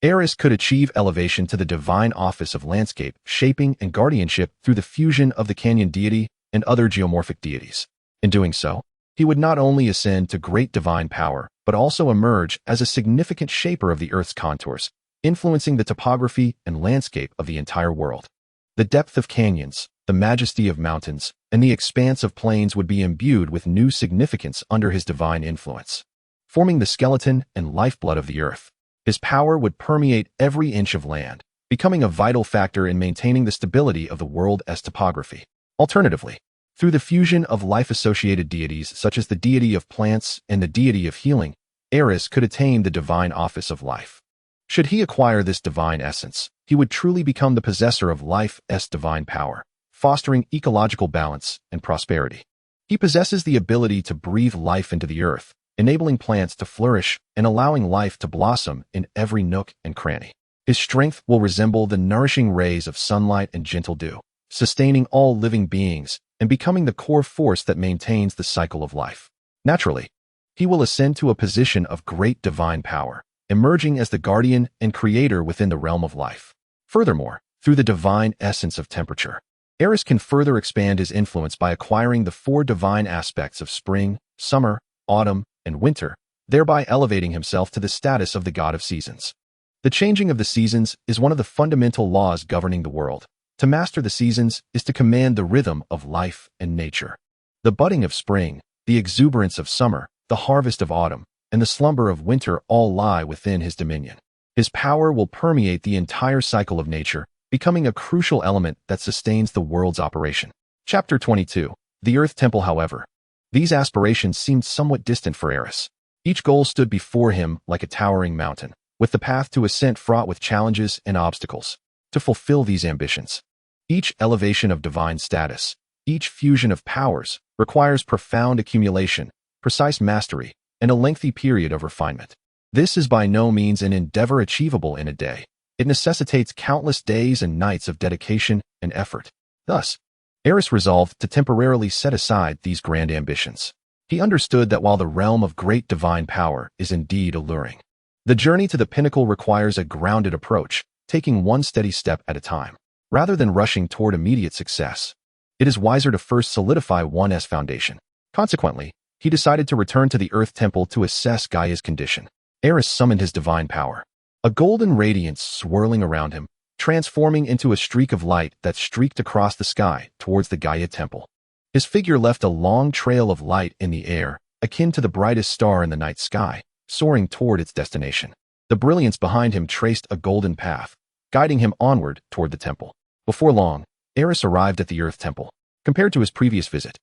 Aerys could achieve elevation to the divine office of landscape, shaping, and guardianship through the fusion of the canyon deity and other geomorphic deities. In doing so, he would not only ascend to great divine power, but also emerge as a significant shaper of the Earth's contours, influencing the topography and landscape of the entire world. The depth of canyons, the majesty of mountains, and the expanse of plains would be imbued with new significance under his divine influence. Forming the skeleton and lifeblood of the Earth, his power would permeate every inch of land, becoming a vital factor in maintaining the stability of the world's topography. Alternatively, through the fusion of life-associated deities such as the deity of plants and the deity of healing, Aerys could attain the divine office of life. Should he acquire this divine essence, he would truly become the possessor of life's divine power, fostering ecological balance and prosperity. He possesses the ability to breathe life into the earth, enabling plants to flourish and allowing life to blossom in every nook and cranny. His strength will resemble the nourishing rays of sunlight and gentle dew, sustaining all living beings and becoming the core force that maintains the cycle of life. Naturally, he will ascend to a position of great divine power, emerging as the guardian and creator within the realm of life. Furthermore, through the divine essence of temperature, Aerys can further expand his influence by acquiring the four divine aspects of spring, summer, autumn, and winter, thereby elevating himself to the status of the god of seasons. The changing of the seasons is one of the fundamental laws governing the world. To master the seasons is to command the rhythm of life and nature. The budding of spring, the exuberance of summer, the harvest of autumn, and the slumber of winter all lie within his dominion. His power will permeate the entire cycle of nature, becoming a crucial element that sustains the world's operation. Chapter 22. The Earth Temple. However, these aspirations seemed somewhat distant for Aerys. Each goal stood before him like a towering mountain, with the path to ascent fraught with challenges and obstacles. To fulfill these ambitions, each elevation of divine status, each fusion of powers, requires profound accumulation, precise mastery, and a lengthy period of refinement. This is by no means an endeavor achievable in a day. It necessitates countless days and nights of dedication and effort. Thus, Aerys resolved to temporarily set aside these grand ambitions. He understood that while the realm of great divine power is indeed alluring, the journey to the pinnacle requires a grounded approach, taking one steady step at a time. Rather than rushing toward immediate success, it is wiser to first solidify one's foundation. Consequently, he decided to return to the Earth Temple to assess Gaia's condition. Aerys summoned his divine power, a golden radiance swirling around him, transforming into a streak of light that streaked across the sky towards the Gaia Temple. His figure left a long trail of light in the air, akin to the brightest star in the night sky, soaring toward its destination. The brilliance behind him traced a golden path, guiding him onward toward the temple. Before long, Aerys arrived at the Earth Temple. Compared to his previous visit,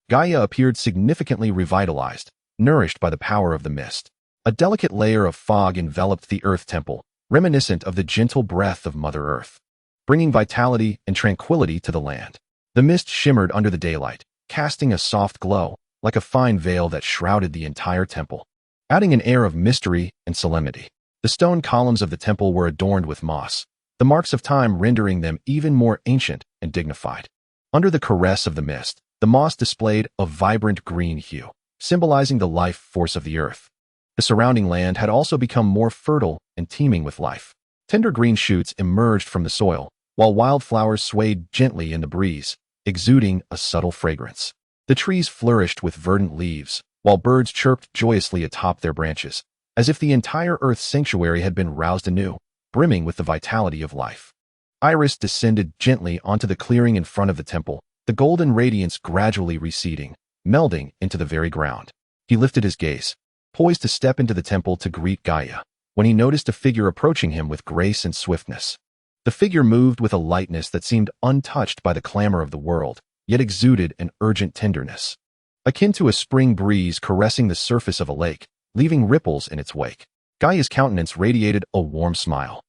Gaia appeared significantly revitalized, nourished by the power of the mist. A delicate layer of fog enveloped the Earth Temple, reminiscent of the gentle breath of Mother Earth, bringing vitality and tranquility to the land. The mist shimmered under the daylight, casting a soft glow, like a fine veil that shrouded the entire temple, adding an air of mystery and solemnity. The stone columns of the temple were adorned with moss, the marks of time rendering them even more ancient and dignified. Under the caress of the mist, the moss displayed a vibrant green hue, symbolizing the life force of the earth. The surrounding land had also become more fertile and teeming with life. Tender green shoots emerged from the soil, while wildflowers swayed gently in the breeze, exuding a subtle fragrance. The trees flourished with verdant leaves, while birds chirped joyously atop their branches, as if the entire Earth's sanctuary had been roused anew, brimming with the vitality of life. Aerys descended gently onto the clearing in front of the temple, the golden radiance gradually receding, melding into the very ground. He lifted his gaze, poised to step into the temple to greet Gaia, when he noticed a figure approaching him with grace and swiftness. The figure moved with a lightness that seemed untouched by the clamor of the world, yet exuded an urgent tenderness. Akin to a spring breeze caressing the surface of a lake, leaving ripples in its wake. Gaia's countenance radiated a warm smile,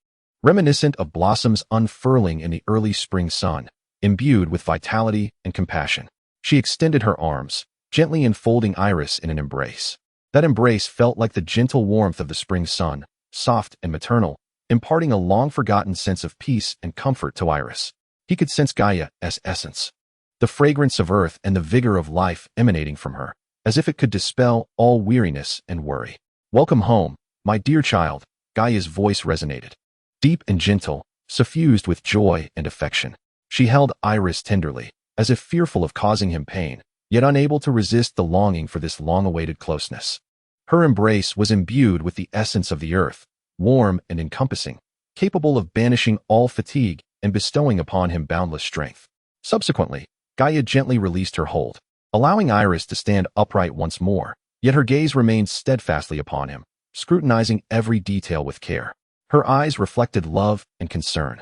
reminiscent of blossoms unfurling in the early spring sun, imbued with vitality and compassion. She extended her arms, gently enfolding Aerys in an embrace. That embrace felt like the gentle warmth of the spring sun, soft and maternal, imparting a long-forgotten sense of peace and comfort to Aerys. He could sense Gaia's essence, the fragrance of earth and the vigor of life emanating from her, as if it could dispel all weariness and worry. "Welcome home, my dear child," Gaia's voice resonated, deep and gentle, suffused with joy and affection. She held Aerys tenderly, as if fearful of causing him pain, yet unable to resist the longing for this long-awaited closeness. Her embrace was imbued with the essence of the earth, warm and encompassing, capable of banishing all fatigue and bestowing upon him boundless strength. Subsequently, Gaia gently released her hold, allowing Aerys to stand upright once more, yet her gaze remained steadfastly upon him, scrutinizing every detail with care. Her eyes reflected love and concern,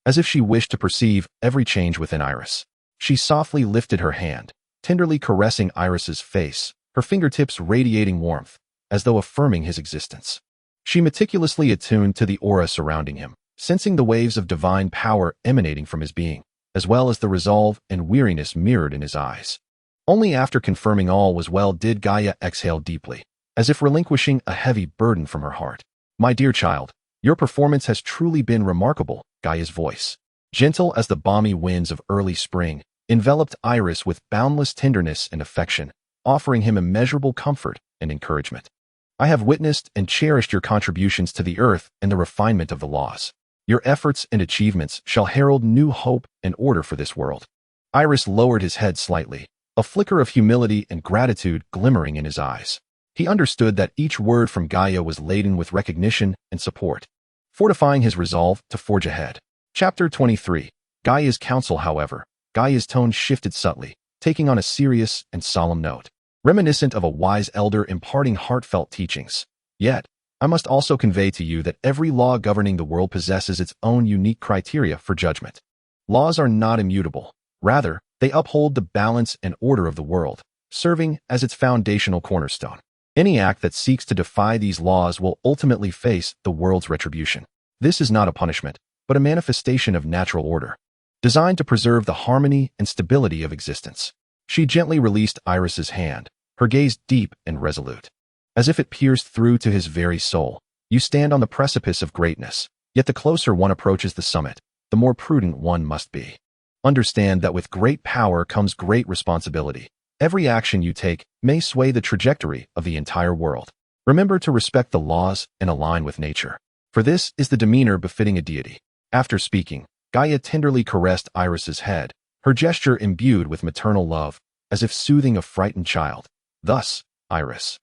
as if she wished to perceive every change within Aerys. She softly lifted her hand, tenderly caressing Aerys's face, her fingertips radiating warmth, as though affirming his existence. She meticulously attuned to the aura surrounding him, sensing the waves of divine power emanating from his being, as well as the resolve and weariness mirrored in his eyes. Only after confirming all was well did Gaia exhale deeply, as if relinquishing a heavy burden from her heart. "My dear child, your performance has truly been remarkable," Gaia's voice, gentle as the balmy winds of early spring, enveloped Aerys with boundless tenderness and affection, offering him immeasurable comfort and encouragement. "I have witnessed and cherished your contributions to the earth and the refinement of the laws. Your efforts and achievements shall herald new hope and order for this world." Aerys lowered his head slightly, a flicker of humility and gratitude glimmering in his eyes. He understood that each word from Gaia was laden with recognition and support, fortifying his resolve to forge ahead. Chapter 23. Gaia's Counsel. However, Gaia's tone shifted subtly, taking on a serious and solemn note, reminiscent of a wise elder imparting heartfelt teachings. "Yet, I must also convey to you that every law governing the world possesses its own unique criteria for judgment. Laws are not immutable. Rather, they uphold the balance and order of the world, serving as its foundational cornerstone. Any act that seeks to defy these laws will ultimately face the world's retribution. This is not a punishment, but a manifestation of natural order, designed to preserve the harmony and stability of existence." She gently released Aerys's hand, her gaze deep and resolute, as if it pierced through to his very soul. "You stand on the precipice of greatness, yet the closer one approaches the summit, the more prudent one must be. Understand that with great power comes great responsibility. Every action you take may sway the trajectory of the entire world. Remember to respect the laws and align with nature, for this is the demeanor befitting a deity." After speaking, Gaia tenderly caressed Aerys's head, her gesture imbued with maternal love, as if soothing a frightened child. "Thus, Aerys,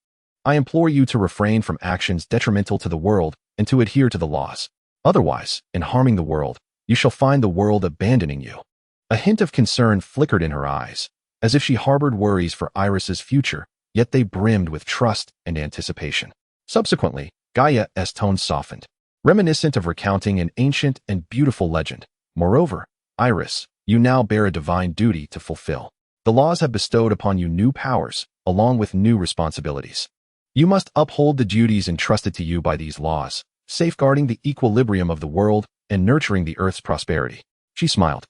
I implore you to refrain from actions detrimental to the world and to adhere to the laws. Otherwise, in harming the world, you shall find the world abandoning you." A hint of concern flickered in her eyes, as if she harbored worries for Aerys's future, yet they brimmed with trust and anticipation. Subsequently, Gaia's tone softened, reminiscent of recounting an ancient and beautiful legend. "Moreover, Aerys, you now bear a divine duty to fulfill. The laws have bestowed upon you new powers, along with new responsibilities. You must uphold the duties entrusted to you by these laws, safeguarding the equilibrium of the world and nurturing the earth's prosperity." She smiled,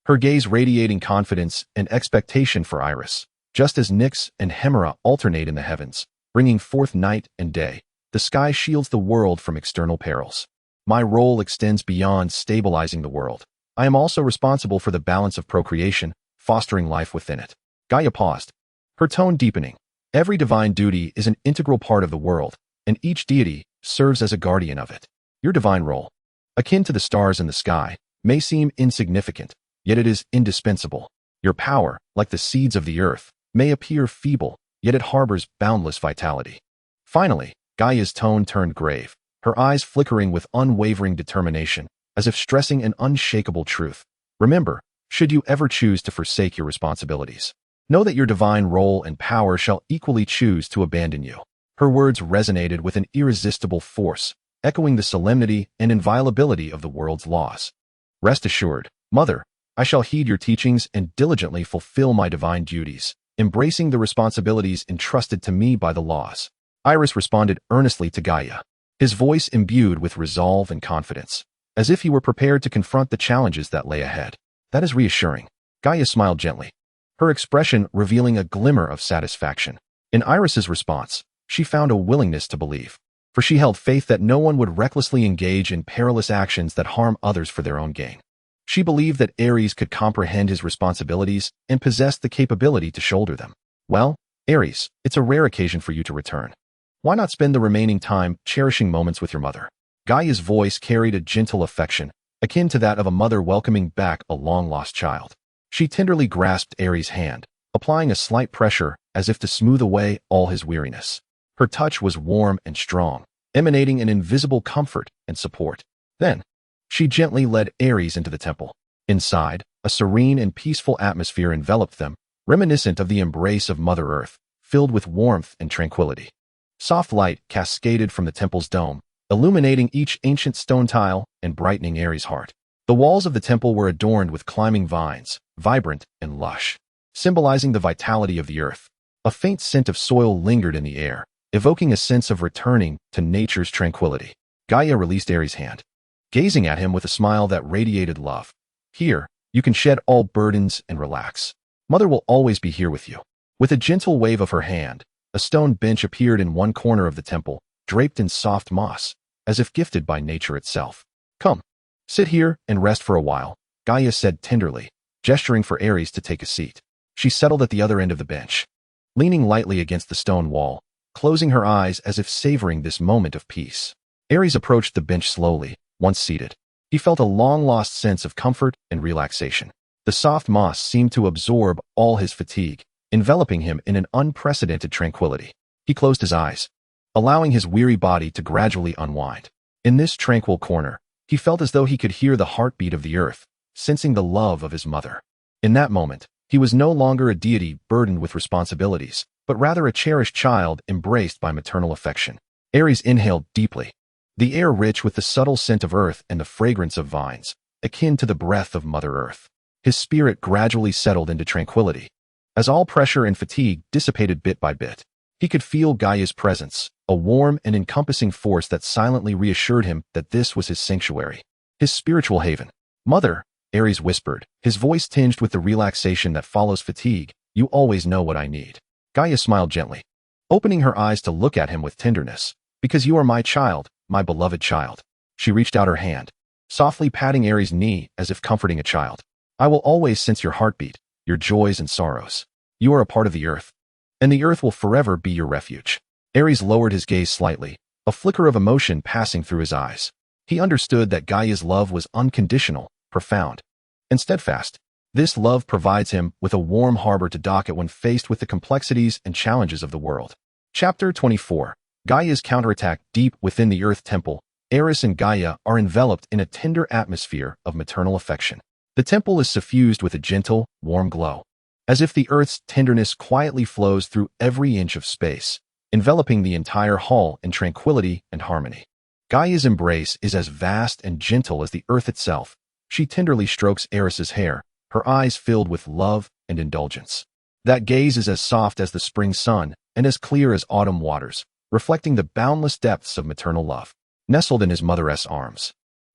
her gaze radiating confidence and expectation for Aerys. Just as Nyx and Hemera alternate in the heavens, bringing forth night and day, the sky shields the world from external perils. My role extends beyond stabilizing the world. I am also responsible for the balance of procreation, fostering life within it. Gaia paused, her tone deepening. Every divine duty is an integral part of the world, and each deity serves as a guardian of it. Your divine role, akin to the stars in the sky, may seem insignificant, yet it is indispensable. Your power, like the seeds of the earth, may appear feeble, yet it harbors boundless vitality. Finally, Gaia's tone turned grave, her eyes flickering with unwavering determination, as if stressing an unshakable truth. "Remember, should you ever choose to forsake your responsibilities, know that your divine role and power shall equally choose to abandon you." Her words resonated with an irresistible force, echoing the solemnity and inviolability of the world's laws. "Rest assured, Mother, I shall heed your teachings and diligently fulfill my divine duties, embracing the responsibilities entrusted to me by the laws." Aerys responded earnestly to Gaia, his voice imbued with resolve and confidence, as if he were prepared to confront the challenges that lay ahead. That is reassuring. Gaia smiled gently, her expression revealing a glimmer of satisfaction. In Aerys's response, she found a willingness to believe, for she held faith that no one would recklessly engage in perilous actions that harm others for their own gain. She believed that Aerys could comprehend his responsibilities and possessed the capability to shoulder them. Well, Aerys, it's a rare occasion for you to return. Why not spend the remaining time cherishing moments with your mother? Gaia's voice carried a gentle affection, akin to that of a mother welcoming back a long-lost child. She tenderly grasped Aerys' hand, applying a slight pressure as if to smooth away all his weariness. Her touch was warm and strong, emanating an invisible comfort and support. Then, she gently led Aerys into the temple. Inside, a serene and peaceful atmosphere enveloped them, reminiscent of the embrace of Mother Earth, filled with warmth and tranquility. Soft light cascaded from the temple's dome, illuminating each ancient stone tile and brightening Aerys' heart. The walls of the temple were adorned with climbing vines, vibrant and lush, symbolizing the vitality of the earth. A faint scent of soil lingered in the air, evoking a sense of returning to nature's tranquility. Gaia released Aerys' hand, gazing at him with a smile that radiated love. Here, you can shed all burdens and relax. Mother will always be here with you. With a gentle wave of her hand, a stone bench appeared in one corner of the temple, draped in soft moss, as if gifted by nature itself. Come, sit here and rest for a while, Gaia said tenderly, gesturing for Aerys to take a seat. She settled at the other end of the bench, leaning lightly against the stone wall, closing her eyes as if savoring this moment of peace. Aerys approached the bench slowly. Once seated, he felt a long-lost sense of comfort and relaxation. The soft moss seemed to absorb all his fatigue, enveloping him in an unprecedented tranquility. He closed his eyes, allowing his weary body to gradually unwind. In this tranquil corner, he felt as though he could hear the heartbeat of the earth, sensing the love of his mother. In that moment, he was no longer a deity burdened with responsibilities, but rather a cherished child embraced by maternal affection. Aerys inhaled deeply, the air rich with the subtle scent of earth and the fragrance of vines, akin to the breath of Mother Earth. His spirit gradually settled into tranquility. As all pressure and fatigue dissipated bit by bit, he could feel Gaia's presence, a warm and encompassing force that silently reassured him that this was his sanctuary, his spiritual haven. Mother, Aerys whispered, his voice tinged with the relaxation that follows fatigue, you always know what I need. Gaia smiled gently, opening her eyes to look at him with tenderness. Because you are my child, my beloved child. She reached out her hand, softly patting Aerys' knee as if comforting a child. I will always sense your heartbeat, your joys and sorrows. You are a part of the earth, and the earth will forever be your refuge. Aerys lowered his gaze slightly, a flicker of emotion passing through his eyes. He understood that Gaia's love was unconditional, profound, and steadfast. This love provides him with a warm harbor to dock at when faced with the complexities and challenges of the world. Chapter 24. Gaia's counterattack. Deep within the Earth Temple, Aerys and Gaia are enveloped in a tender atmosphere of maternal affection. The temple is suffused with a gentle, warm glow, as if the Earth's tenderness quietly flows through every inch of space, enveloping the entire hall in tranquility and harmony. Gaia's embrace is as vast and gentle as the Earth itself. She tenderly strokes Aerys's hair, her eyes filled with love and indulgence. That gaze is as soft as the spring sun and as clear as autumn waters, reflecting the boundless depths of maternal love. Nestled in his mother's arms,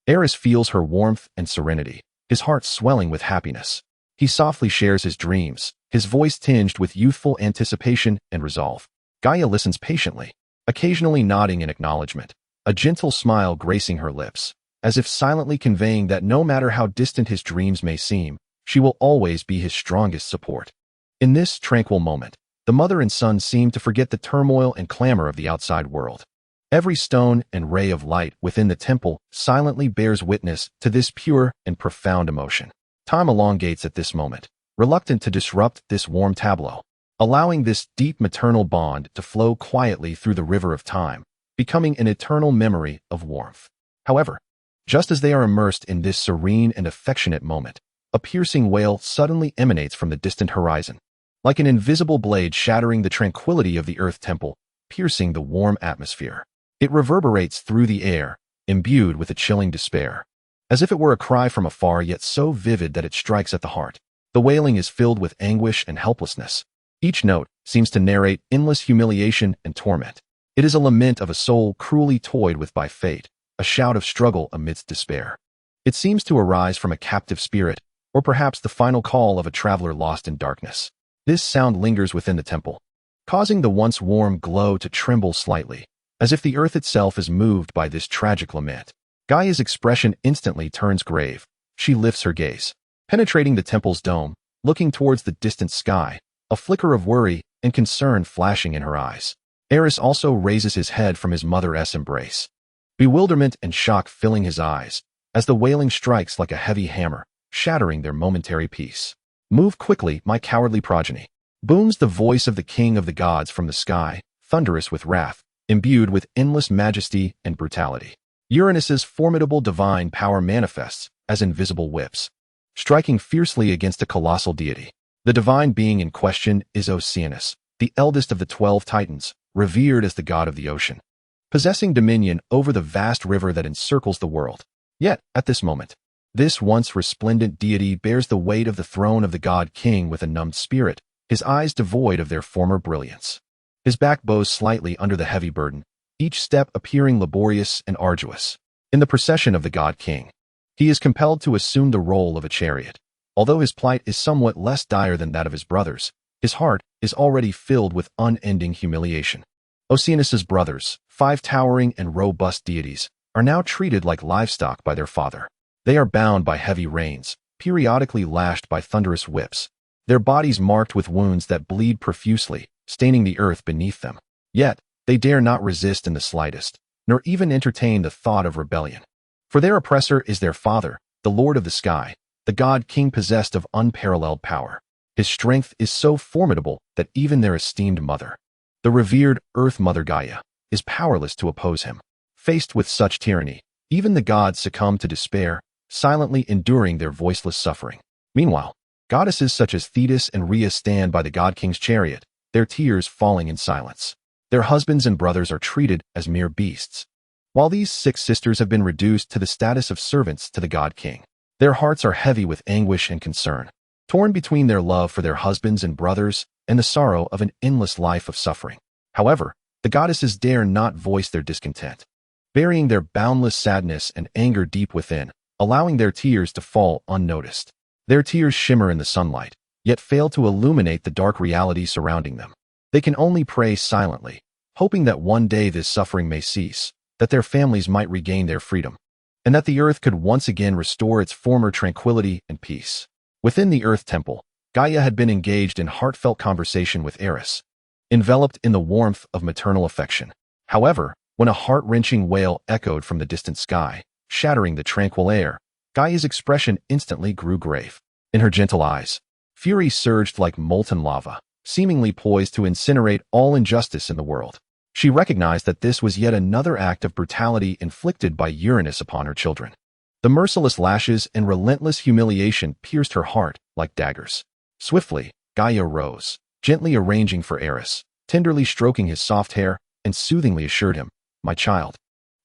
Aerys feels her warmth and serenity, his heart swelling with happiness. He softly shares his dreams, his voice tinged with youthful anticipation and resolve. Gaia listens patiently, occasionally nodding in acknowledgement, a gentle smile gracing her lips, as if silently conveying that no matter how distant his dreams may seem, she will always be his strongest support. In this tranquil moment, the mother and son seem to forget the turmoil and clamor of the outside world. Every stone and ray of light within the temple silently bears witness to this pure and profound emotion. Time elongates at this moment, reluctant to disrupt this warm tableau, allowing this deep maternal bond to flow quietly through the river of time, becoming an eternal memory of warmth. However, just as they are immersed in this serene and affectionate moment, a piercing wail suddenly emanates from the distant horizon, like an invisible blade shattering the tranquility of the Earth Temple, piercing the warm atmosphere. It reverberates through the air, imbued with a chilling despair, as if it were a cry from afar yet so vivid that it strikes at the heart. The wailing is filled with anguish and helplessness. Each note seems to narrate endless humiliation and torment. It is a lament of a soul cruelly toyed with by fate, a shout of struggle amidst despair. It seems to arise from a captive spirit, or perhaps the final call of a traveler lost in darkness. This sound lingers within the temple, causing the once warm glow to tremble slightly, as if the earth itself is moved by this tragic lament. Gaia's expression instantly turns grave. She lifts her gaze, penetrating the temple's dome, looking towards the distant sky, a flicker of worry and concern flashing in her eyes. Aerys also raises his head from his mother's embrace, bewilderment and shock filling his eyes, as the wailing strikes like a heavy hammer, shattering their momentary peace. "Move quickly, my cowardly progeny," booms the voice of the king of the gods from the sky, thunderous with wrath, imbued with endless majesty and brutality. Uranus's formidable divine power manifests as invisible whips, striking fiercely against a colossal deity. The divine being in question is Oceanus, the eldest of the 12 titans, revered as the god of the ocean, possessing dominion over the vast river that encircles the world. Yet, at this moment, this once resplendent deity bears the weight of the throne of the god-king with a numbed spirit, his eyes devoid of their former brilliance. His back bows slightly under the heavy burden, each step appearing laborious and arduous. In the procession of the god-king, he is compelled to assume the role of a chariot. Although his plight is somewhat less dire than that of his brothers, his heart is already filled with unending humiliation. Oceanus's brothers, 5 towering and robust deities, are now treated like livestock by their father. They are bound by heavy reins, periodically lashed by thunderous whips, their bodies marked with wounds that bleed profusely, staining the earth beneath them. Yet, they dare not resist in the slightest, nor even entertain the thought of rebellion. For their oppressor is their father, the Lord of the Sky, the god-king possessed of unparalleled power. His strength is so formidable that even their esteemed mother, the revered Earth Mother Gaia, is powerless to oppose him. Faced with such tyranny, even the gods succumb to despair, silently enduring their voiceless suffering. Meanwhile, goddesses such as Thetis and Rhea stand by the god-king's chariot, their tears falling in silence. Their husbands and brothers are treated as mere beasts, while these 6 sisters have been reduced to the status of servants to the god-king. Their hearts are heavy with anguish and concern, torn between their love for their husbands and brothers and the sorrow of an endless life of suffering. However, the goddesses dare not voice their discontent, burying their boundless sadness and anger deep within, allowing their tears to fall unnoticed. Their tears shimmer in the sunlight, yet fail to illuminate the dark reality surrounding them. They can only pray silently, hoping that one day this suffering may cease, that their families might regain their freedom, and that the earth could once again restore its former tranquility and peace. Within the Earth Temple, Gaia had been engaged in heartfelt conversation with Aerys, enveloped in the warmth of maternal affection. However, when a heart-wrenching wail echoed from the distant sky, shattering the tranquil air, Gaia's expression instantly grew grave. In her gentle eyes, fury surged like molten lava, seemingly poised to incinerate all injustice in the world. She recognized that this was yet another act of brutality inflicted by Uranus upon her children. The merciless lashes and relentless humiliation pierced her heart like daggers. Swiftly, Gaia rose, gently arranging for Aerys, tenderly stroking his soft hair, and soothingly assured him, "My child,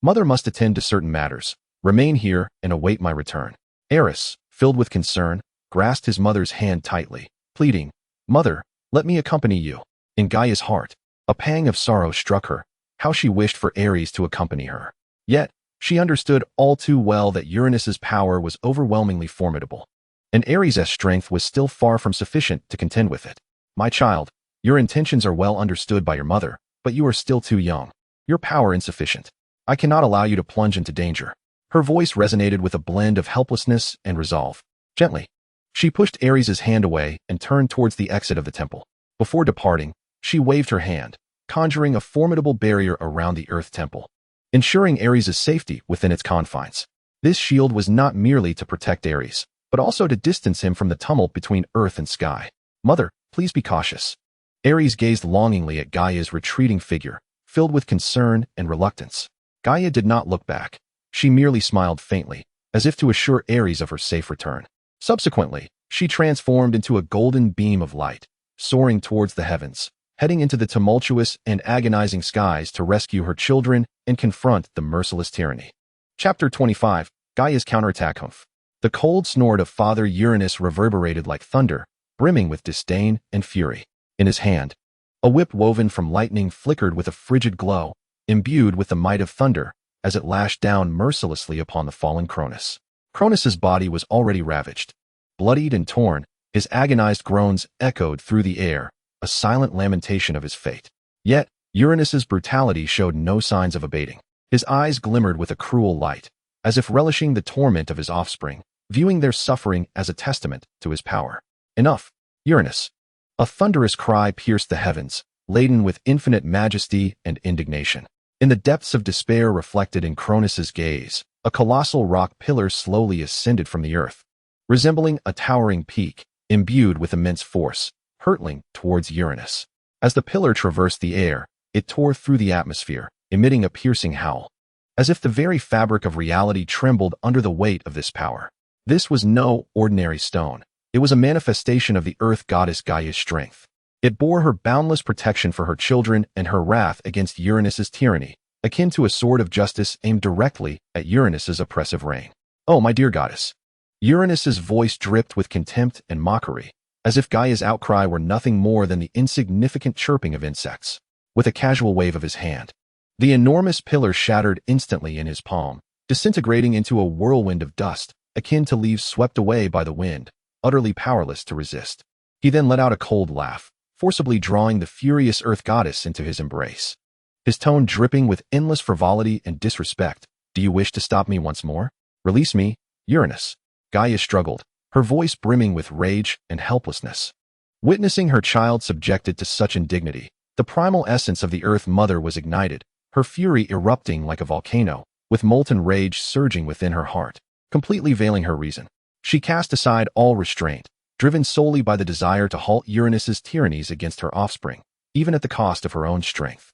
Mother must attend to certain matters. Remain here and await my return." Aerys, filled with concern, grasped his mother's hand tightly, pleading, "Mother, let me accompany you." In Gaia's heart, a pang of sorrow struck her. How she wished for Aerys to accompany her. Yet, she understood all too well that Uranus's power was overwhelmingly formidable, and Aerys' strength was still far from sufficient to contend with it. "My child, your intentions are well understood by your mother, but you are still too young. Your power insufficient. I cannot allow you to plunge into danger." Her voice resonated with a blend of helplessness and resolve. Gently, she pushed Aerys' hand away and turned towards the exit of the temple. Before departing, she waved her hand, conjuring a formidable barrier around the Earth Temple, ensuring Aerys' safety within its confines. This shield was not merely to protect Aerys, but also to distance him from the tumult between earth and sky. "Mother, please be cautious." Aerys gazed longingly at Gaia's retreating figure, filled with concern and reluctance. Gaia did not look back. She merely smiled faintly, as if to assure Aerys of her safe return. Subsequently, she transformed into a golden beam of light, soaring towards the heavens, heading into the tumultuous and agonizing skies to rescue her children and confront the merciless tyranny. Chapter 25, Gaia's Counterattack. Humph. The cold snort of Father Uranus reverberated like thunder, brimming with disdain and fury. In his hand, a whip woven from lightning flickered with a frigid glow, imbued with the might of thunder, as it lashed down mercilessly upon the fallen Cronus. Cronus's body was already ravaged. Bloodied and torn, his agonized groans echoed through the air, a silent lamentation of his fate. Yet, Uranus's brutality showed no signs of abating. His eyes glimmered with a cruel light, as if relishing the torment of his offspring, viewing their suffering as a testament to his power. Enough, Uranus! A thunderous cry pierced the heavens, laden with infinite majesty and indignation. In the depths of despair reflected in Cronus's gaze, a colossal rock pillar slowly ascended from the earth, resembling a towering peak, imbued with immense force, hurtling towards Uranus. As the pillar traversed the air, it tore through the atmosphere, emitting a piercing howl, as if the very fabric of reality trembled under the weight of this power. This was no ordinary stone. It was a manifestation of the earth goddess Gaia's strength. It bore her boundless protection for her children and her wrath against Uranus's tyranny, akin to a sword of justice aimed directly at Uranus's oppressive reign. Oh, my dear goddess! Uranus's voice dripped with contempt and mockery, as if Gaia's outcry were nothing more than the insignificant chirping of insects. With a casual wave of his hand, the enormous pillar shattered instantly in his palm, disintegrating into a whirlwind of dust, akin to leaves swept away by the wind, utterly powerless to resist. He then let out a cold laugh, forcibly drawing the furious earth goddess into his embrace. His tone dripping with endless frivolity and disrespect. Do you wish to stop me once more? Release me, Uranus. Gaia struggled, her voice brimming with rage and helplessness. Witnessing her child subjected to such indignity, the primal essence of the Earth Mother was ignited, her fury erupting like a volcano, with molten rage surging within her heart, completely veiling her reason. She cast aside all restraint, driven solely by the desire to halt Uranus's tyrannies against her offspring, even at the cost of her own strength.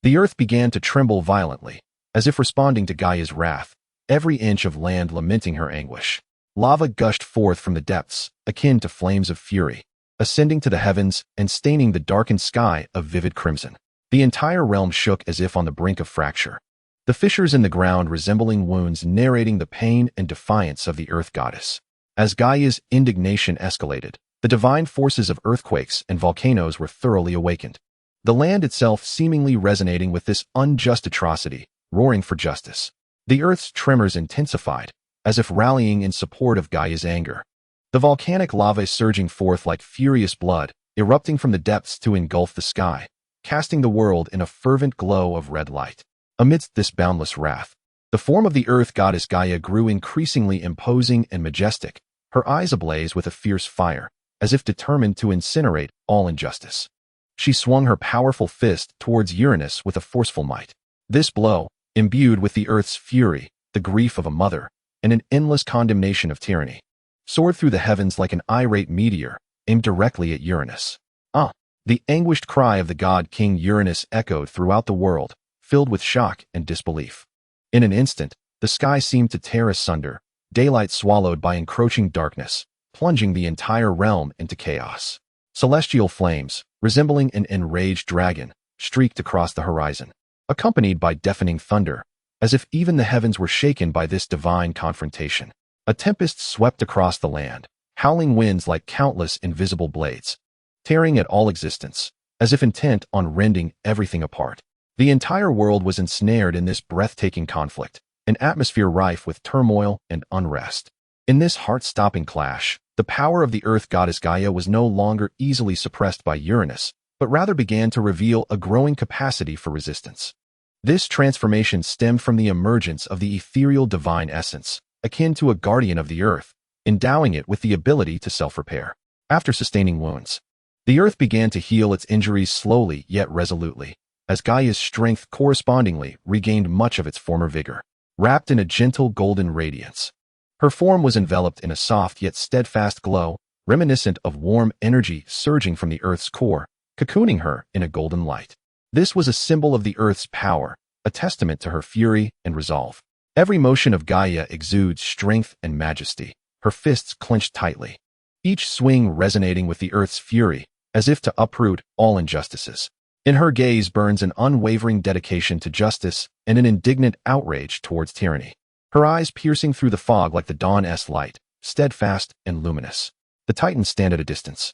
The earth began to tremble violently, as if responding to Gaia's wrath, every inch of land lamenting her anguish. Lava gushed forth from the depths, akin to flames of fury, ascending to the heavens and staining the darkened sky of vivid crimson. The entire realm shook as if on the brink of fracture, the fissures in the ground resembling wounds narrating the pain and defiance of the earth goddess. As Gaia's indignation escalated, the divine forces of earthquakes and volcanoes were thoroughly awakened, the land itself seemingly resonating with this unjust atrocity, roaring for justice. The earth's tremors intensified, as if rallying in support of Gaia's anger. The volcanic lava surging forth like furious blood, erupting from the depths to engulf the sky, casting the world in a fervent glow of red light. Amidst this boundless wrath, the form of the earth goddess Gaia grew increasingly imposing and majestic, her eyes ablaze with a fierce fire, as if determined to incinerate all injustice. She swung her powerful fist towards Uranus with a forceful might. This blow, imbued with the earth's fury, the grief of a mother, and an endless condemnation of tyranny, soared through the heavens like an irate meteor, aimed directly at Uranus. Ah! The anguished cry of the god King Uranus echoed throughout the world, filled with shock and disbelief. In an instant, the sky seemed to tear asunder, daylight swallowed by encroaching darkness, plunging the entire realm into chaos. Celestial flames, resembling an enraged dragon, streaked across the horizon, accompanied by deafening thunder, as if even the heavens were shaken by this divine confrontation. A tempest swept across the land, howling winds like countless invisible blades, tearing at all existence, as if intent on rending everything apart. The entire world was ensnared in this breathtaking conflict, an atmosphere rife with turmoil and unrest. In this heart-stopping clash, the power of the earth goddess Gaia was no longer easily suppressed by Uranus, but rather began to reveal a growing capacity for resistance. This transformation stemmed from the emergence of the ethereal divine essence, akin to a guardian of the earth, endowing it with the ability to self-repair. After sustaining wounds, the earth began to heal its injuries slowly yet resolutely, as Gaia's strength correspondingly regained much of its former vigor. Wrapped in a gentle golden radiance, her form was enveloped in a soft yet steadfast glow, reminiscent of warm energy surging from the earth's core, cocooning her in a golden light. This was a symbol of the earth's power, a testament to her fury and resolve. Every motion of Gaia exudes strength and majesty, her fists clenched tightly, each swing resonating with the earth's fury, as if to uproot all injustices. In her gaze burns an unwavering dedication to justice and an indignant outrage towards tyranny. Her eyes piercing through the fog like the dawn's light, steadfast and luminous. The Titans stand at a distance,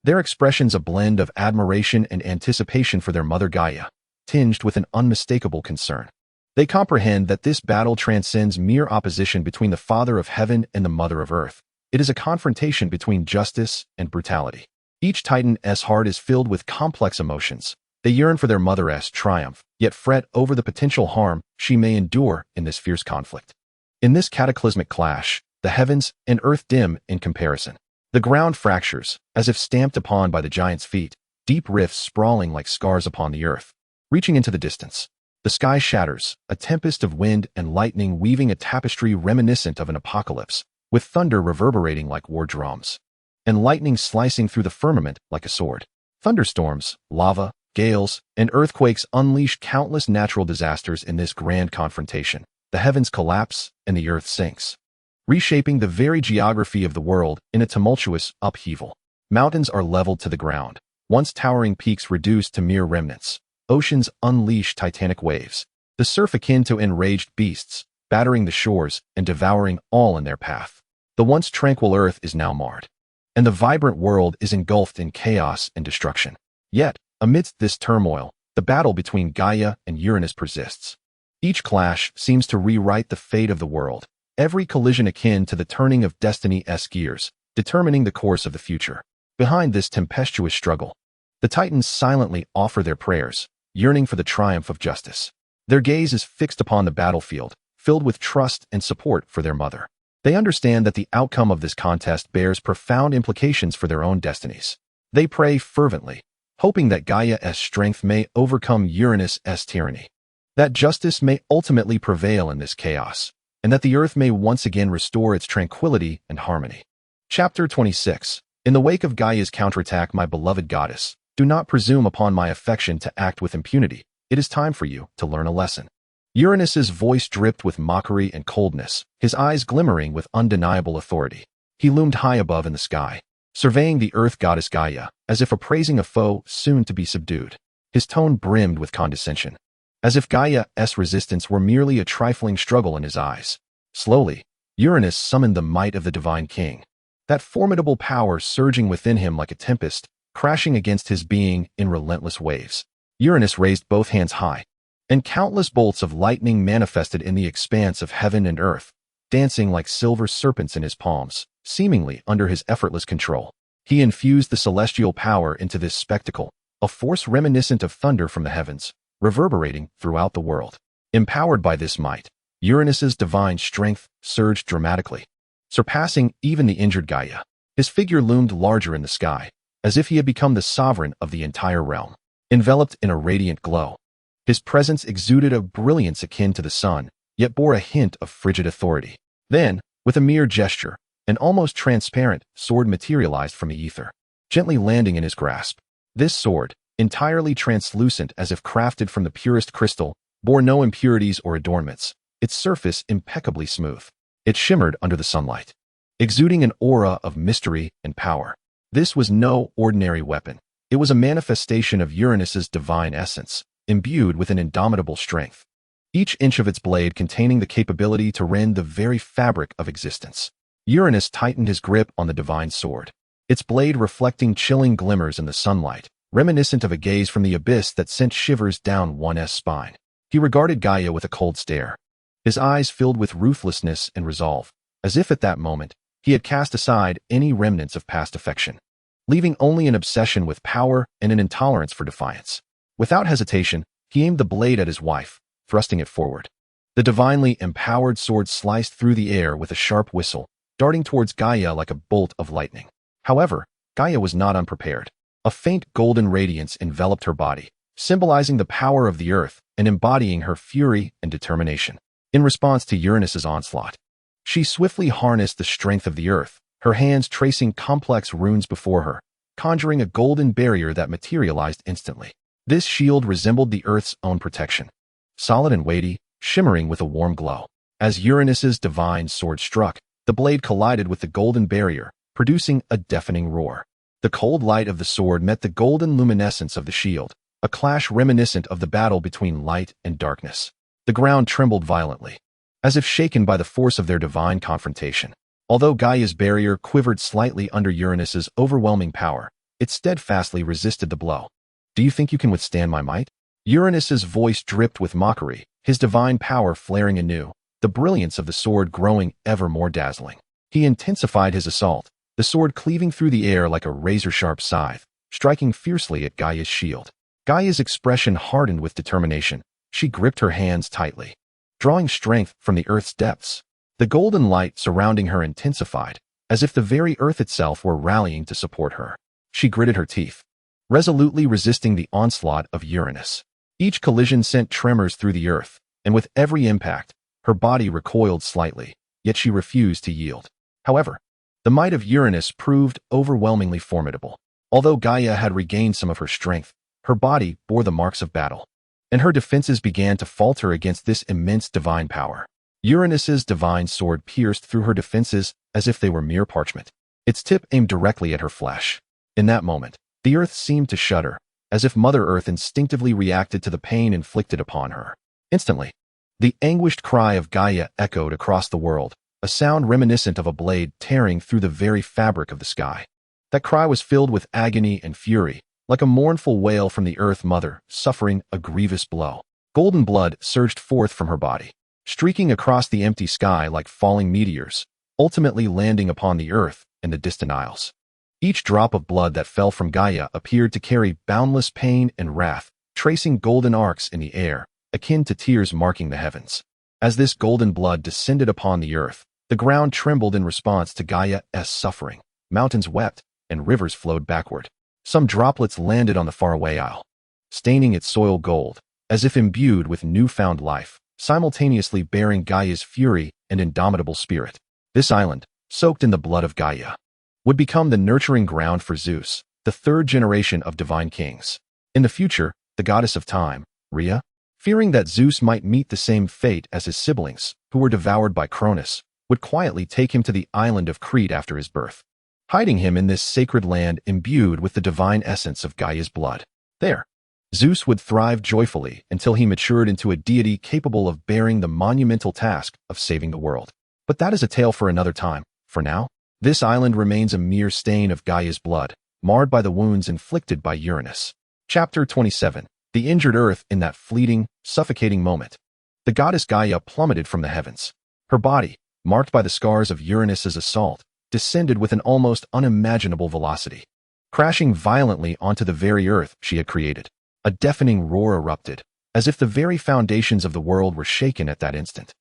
their expressions a blend of admiration and anticipation for their mother Gaia, tinged with an unmistakable concern. They comprehend that this battle transcends mere opposition between the Father of Heaven and the Mother of Earth. It is a confrontation between justice and brutality. Each Titan's heart is filled with complex emotions. They yearn for their mother's triumph, yet fret over the potential harm she may endure in this fierce conflict. In this cataclysmic clash, the heavens and earth dim in comparison. The ground fractures, as if stamped upon by the giant's feet, deep rifts sprawling like scars upon the earth. Reaching into the distance, the sky shatters, a tempest of wind and lightning weaving a tapestry reminiscent of an apocalypse, with thunder reverberating like war drums, and lightning slicing through the firmament like a sword. Thunderstorms, lava, gales, and earthquakes unleash countless natural disasters in this grand confrontation. The heavens collapse and the earth sinks, reshaping the very geography of the world in a tumultuous upheaval. Mountains are leveled to the ground, once towering peaks reduced to mere remnants. Oceans unleash titanic waves, the surf akin to enraged beasts, battering the shores and devouring all in their path. The once tranquil earth is now marred, and the vibrant world is engulfed in chaos and destruction. Yet, amidst this turmoil, the battle between Gaia and Uranus persists. Each clash seems to rewrite the fate of the world, every collision akin to the turning of destiny's gears, determining the course of the future. Behind this tempestuous struggle, the Titans silently offer their prayers, yearning for the triumph of justice. Their gaze is fixed upon the battlefield, filled with trust and support for their mother. They understand that the outcome of this contest bears profound implications for their own destinies. They pray fervently, hoping that Gaia's strength may overcome Uranus's tyranny, that justice may ultimately prevail in this chaos, and that the earth may once again restore its tranquility and harmony. Chapter 26. In the wake of Gaia's counterattack, my beloved goddess, do not presume upon my affection to act with impunity. It is time for you to learn a lesson. Uranus's voice dripped with mockery and coldness, his eyes glimmering with undeniable authority. He loomed high above in the sky, surveying the earth goddess Gaia, as if appraising a foe soon to be subdued. His tone brimmed with condescension, as if Gaia's resistance were merely a trifling struggle in his eyes. Slowly, Uranus summoned the might of the divine king, that formidable power surging within him like a tempest, crashing against his being in relentless waves. Uranus raised both hands high, and countless bolts of lightning manifested in the expanse of heaven and earth, dancing like silver serpents in his palms, seemingly under his effortless control. He infused the celestial power into this spectacle, a force reminiscent of thunder from the heavens, reverberating throughout the world. Empowered by this might, Uranus's divine strength surged dramatically, surpassing even the injured Gaia. His figure loomed larger in the sky, as if he had become the sovereign of the entire realm. Enveloped in a radiant glow, his presence exuded a brilliance akin to the sun, yet bore a hint of frigid authority. Then, with a mere gesture, an almost transparent sword materialized from the ether, gently landing in his grasp. This sword, entirely translucent as if crafted from the purest crystal, bore no impurities or adornments, its surface impeccably smooth. It shimmered under the sunlight, exuding an aura of mystery and power. This was no ordinary weapon. It was a manifestation of Uranus's divine essence, imbued with an indomitable strength, each inch of its blade containing the capability to rend the very fabric of existence. Uranus tightened his grip on the divine sword, its blade reflecting chilling glimmers in the sunlight, reminiscent of a gaze from the abyss that sent shivers down one's spine. He regarded Gaia with a cold stare, his eyes filled with ruthlessness and resolve, as if at that moment he had cast aside any remnants of past affection, leaving only an obsession with power and an intolerance for defiance. Without hesitation, he aimed the blade at his wife, thrusting it forward. The divinely empowered sword sliced through the air with a sharp whistle, darting towards Gaia like a bolt of lightning. However, Gaia was not unprepared. A faint golden radiance enveloped her body, symbolizing the power of the earth and embodying her fury and determination. In response to Uranus's onslaught, she swiftly harnessed the strength of the earth, her hands tracing complex runes before her, conjuring a golden barrier that materialized instantly. This shield resembled the earth's own protection, solid and weighty, shimmering with a warm glow. As Uranus's divine sword struck, the blade collided with the golden barrier, producing a deafening roar. The cold light of the sword met the golden luminescence of the shield, a clash reminiscent of the battle between light and darkness. The ground trembled violently, as if shaken by the force of their divine confrontation. Although Gaia's barrier quivered slightly under Uranus's overwhelming power, it steadfastly resisted the blow. "Do you think you can withstand my might?" Uranus's voice dripped with mockery, his divine power flaring anew, the brilliance of the sword growing ever more dazzling. He intensified his assault, the sword cleaving through the air like a razor-sharp scythe, striking fiercely at Gaia's shield. Gaia's expression hardened with determination. She gripped her hands tightly, drawing strength from the earth's depths. The golden light surrounding her intensified, as if the very earth itself were rallying to support her. She gritted her teeth, resolutely resisting the onslaught of Uranus. Each collision sent tremors through the earth, and with every impact, her body recoiled slightly, yet she refused to yield. However, the might of Uranus proved overwhelmingly formidable. Although Gaia had regained some of her strength, her body bore the marks of battle, and her defenses began to falter against this immense divine power. Uranus's divine sword pierced through her defenses as if they were mere parchment. Its tip aimed directly at her flesh. In that moment, the earth seemed to shudder, as if Mother Earth instinctively reacted to the pain inflicted upon her. Instantly, the anguished cry of Gaia echoed across the world, a sound reminiscent of a blade tearing through the very fabric of the sky. That cry was filled with agony and fury, like a mournful wail from the Earth Mother suffering a grievous blow. Golden blood surged forth from her body, streaking across the empty sky like falling meteors, ultimately landing upon the earth and the distant isles. Each drop of blood that fell from Gaia appeared to carry boundless pain and wrath, tracing golden arcs in the air, akin to tears marking the heavens. As this golden blood descended upon the earth, the ground trembled in response to Gaia's suffering. Mountains wept, and rivers flowed backward. Some droplets landed on the faraway isle, staining its soil gold, as if imbued with newfound life, simultaneously bearing Gaia's fury and indomitable spirit. This island, soaked in the blood of Gaia, would become the nurturing ground for Zeus, the third generation of divine kings. In the future, the goddess of time, Rhea, fearing that Zeus might meet the same fate as his siblings, who were devoured by Cronus, would quietly take him to the island of Crete after his birth, hiding him in this sacred land imbued with the divine essence of Gaia's blood. There, Zeus would thrive joyfully until he matured into a deity capable of bearing the monumental task of saving the world. But that is a tale for another time. For now, this island remains a mere stain of Gaia's blood, marred by the wounds inflicted by Uranus. Chapter 27. The injured earth in that fleeting, suffocating moment. The goddess Gaia plummeted from the heavens. Her body, marked by the scars of Uranus's assault, descended with an almost unimaginable velocity, crashing violently onto the very earth she had created. A deafening roar erupted, as if the very foundations of the world were shaken at that instant.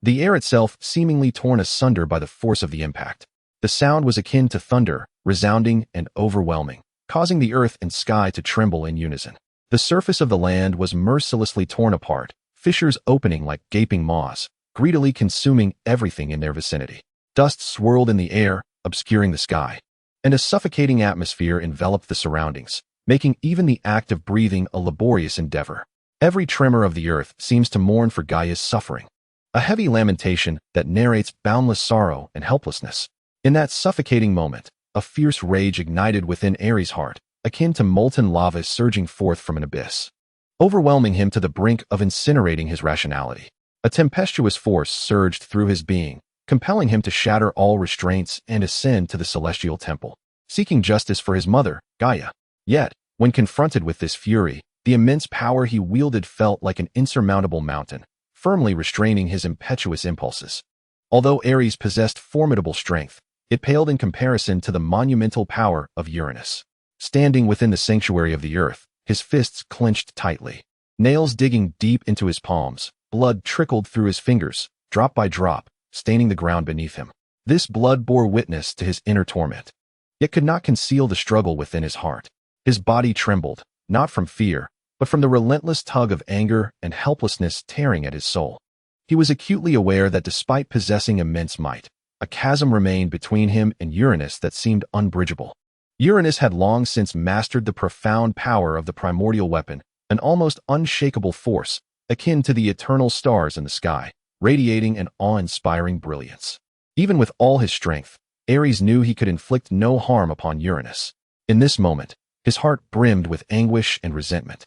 The air itself seemingly torn asunder by the force of the impact. The sound was akin to thunder, resounding and overwhelming, causing the earth and sky to tremble in unison. The surface of the land was mercilessly torn apart, fissures opening like gaping maws, greedily consuming everything in their vicinity. Dust swirled in the air, obscuring the sky, and a suffocating atmosphere enveloped the surroundings, making even the act of breathing a laborious endeavor. Every tremor of the earth seems to mourn for Gaia's suffering, a heavy lamentation that narrates boundless sorrow and helplessness. In that suffocating moment, a fierce rage ignited within Aerys' heart, akin to molten lava surging forth from an abyss, overwhelming him to the brink of incinerating his rationality. A tempestuous force surged through his being, compelling him to shatter all restraints and ascend to the celestial temple, seeking justice for his mother, Gaia. Yet, when confronted with this fury, the immense power he wielded felt like an insurmountable mountain, firmly restraining his impetuous impulses. Although Aerys possessed formidable strength, it paled in comparison to the monumental power of Uranus. Standing within the sanctuary of the earth, his fists clenched tightly, nails digging deep into his palms, blood trickled through his fingers, drop by drop, staining the ground beneath him. This blood bore witness to his inner torment, yet could not conceal the struggle within his heart. His body trembled, not from fear, but from the relentless tug of anger and helplessness tearing at his soul. He was acutely aware that despite possessing immense might, a chasm remained between him and Uranus that seemed unbridgeable. Uranus had long since mastered the profound power of the primordial weapon, an almost unshakable force, akin to the eternal stars in the sky, radiating an awe-inspiring brilliance. Even with all his strength, Aerys knew he could inflict no harm upon Uranus. In this moment, his heart brimmed with anguish and resentment.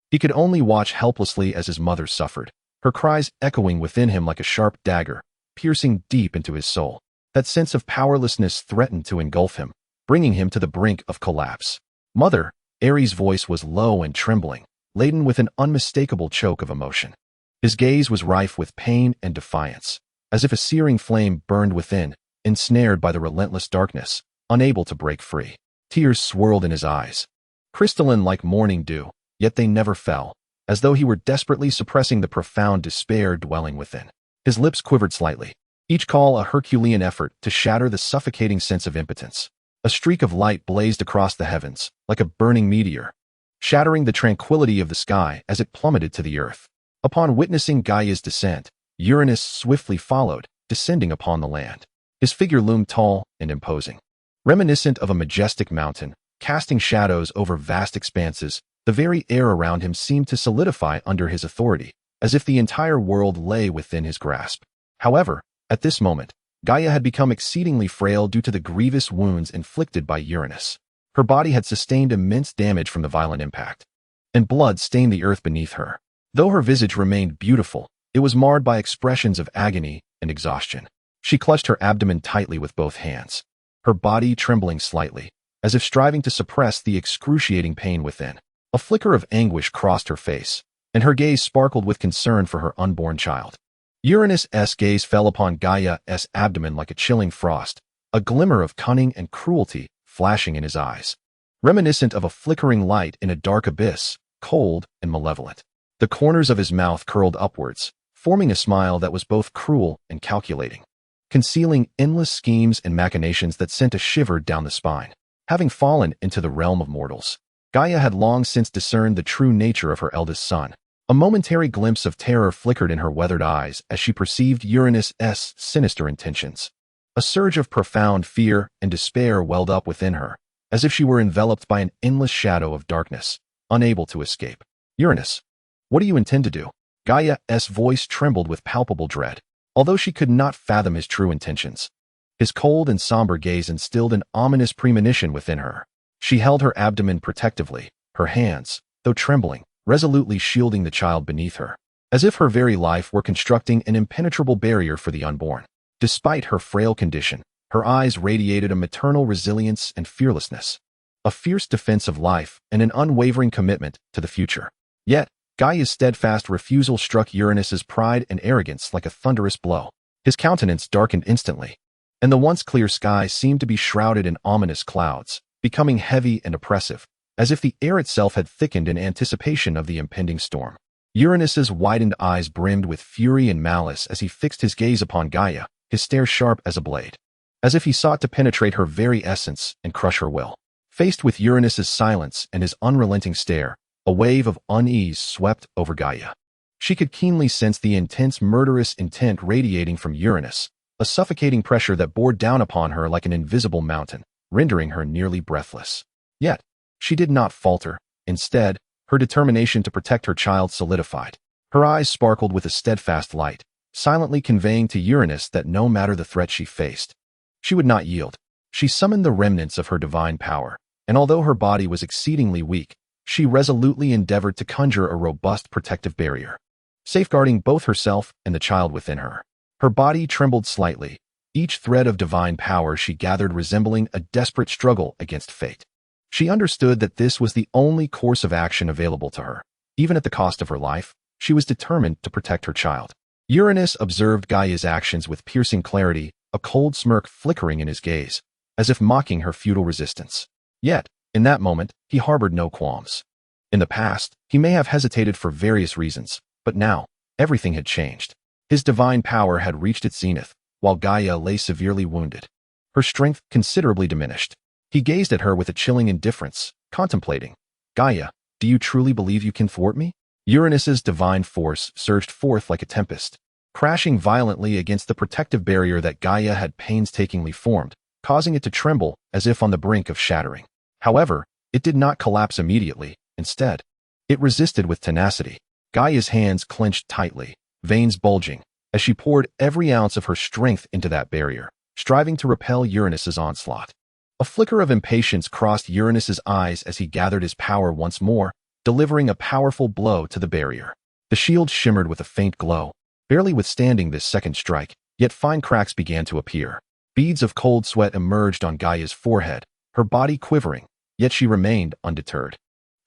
He could only watch helplessly as his mother suffered, her cries echoing within him like a sharp dagger, piercing deep into his soul. That sense of powerlessness threatened to engulf him, bringing him to the brink of collapse. "Mother," Aerys' voice was low and trembling, laden with an unmistakable choke of emotion. His gaze was rife with pain and defiance, as if a searing flame burned within, ensnared by the relentless darkness, unable to break free. Tears swirled in his eyes, crystalline like morning dew, yet they never fell, as though he were desperately suppressing the profound despair dwelling within. His lips quivered slightly, each call a Herculean effort to shatter the suffocating sense of impotence. A streak of light blazed across the heavens, like a burning meteor, shattering the tranquility of the sky as it plummeted to the earth. Upon witnessing Gaia's descent, Uranus swiftly followed, descending upon the land. His figure loomed tall and imposing, reminiscent of a majestic mountain, casting shadows over vast expanses. The very air around him seemed to solidify under his authority, as if the entire world lay within his grasp. However, at this moment, Gaia had become exceedingly frail due to the grievous wounds inflicted by Uranus. Her body had sustained immense damage from the violent impact, and blood stained the earth beneath her. Though her visage remained beautiful, it was marred by expressions of agony and exhaustion. She clutched her abdomen tightly with both hands, her body trembling slightly, as if striving to suppress the excruciating pain within. A flicker of anguish crossed her face, and her gaze sparkled with concern for her unborn child. Uranus' gaze fell upon Gaia's abdomen like a chilling frost, a glimmer of cunning and cruelty flashing in his eyes, reminiscent of a flickering light in a dark abyss, cold and malevolent. The corners of his mouth curled upwards, forming a smile that was both cruel and calculating, concealing endless schemes and machinations that sent a shiver down the spine. Having fallen into the realm of mortals, Gaia had long since discerned the true nature of her eldest son. A momentary glimpse of terror flickered in her weathered eyes as she perceived Uranus' sinister intentions. A surge of profound fear and despair welled up within her, as if she were enveloped by an endless shadow of darkness, unable to escape. Uranus, what do you intend to do? Gaia's voice trembled with palpable dread, although she could not fathom his true intentions. His cold and somber gaze instilled an ominous premonition within her. She held her abdomen protectively, her hands, though trembling, resolutely shielding the child beneath her, as if her very life were constructing an impenetrable barrier for the unborn. Despite her frail condition, her eyes radiated a maternal resilience and fearlessness, a fierce defense of life and an unwavering commitment to the future. Yet, Gaia's steadfast refusal struck Uranus's pride and arrogance like a thunderous blow. His countenance darkened instantly, and the once clear sky seemed to be shrouded in ominous clouds, becoming heavy and oppressive, as if the air itself had thickened in anticipation of the impending storm. Uranus's widened eyes brimmed with fury and malice as he fixed his gaze upon Gaia, his stare sharp as a blade, as if he sought to penetrate her very essence and crush her will. Faced with Uranus's silence and his unrelenting stare, a wave of unease swept over Gaia. She could keenly sense the intense murderous intent radiating from Uranus, a suffocating pressure that bore down upon her like an invisible mountain, rendering her nearly breathless. Yet, she did not falter. Instead, her determination to protect her child solidified. Her eyes sparkled with a steadfast light, silently conveying to Uranus that no matter the threat she faced, she would not yield. She summoned the remnants of her divine power, and although her body was exceedingly weak, she resolutely endeavored to conjure a robust protective barrier, safeguarding both herself and the child within her. Her body trembled slightly, each thread of divine power she gathered resembling a desperate struggle against fate. She understood that this was the only course of action available to her. Even at the cost of her life, she was determined to protect her child. Uranus observed Gaia's actions with piercing clarity, a cold smirk flickering in his gaze, as if mocking her futile resistance. Yet, in that moment, he harbored no qualms. In the past, he may have hesitated for various reasons, but now, everything had changed. His divine power had reached its zenith, while Gaia lay severely wounded, her strength considerably diminished. He gazed at her with a chilling indifference, contemplating. Gaia, do you truly believe you can thwart me? Uranus's divine force surged forth like a tempest, crashing violently against the protective barrier that Gaia had painstakingly formed, causing it to tremble as if on the brink of shattering. However, it did not collapse immediately. Instead, it resisted with tenacity. Gaia's hands clenched tightly, veins bulging, as she poured every ounce of her strength into that barrier, striving to repel Uranus's onslaught. A flicker of impatience crossed Uranus's eyes as he gathered his power once more, delivering a powerful blow to the barrier. The shield shimmered with a faint glow, barely withstanding this second strike, yet fine cracks began to appear. Beads of cold sweat emerged on Gaia's forehead, her body quivering, yet she remained undeterred.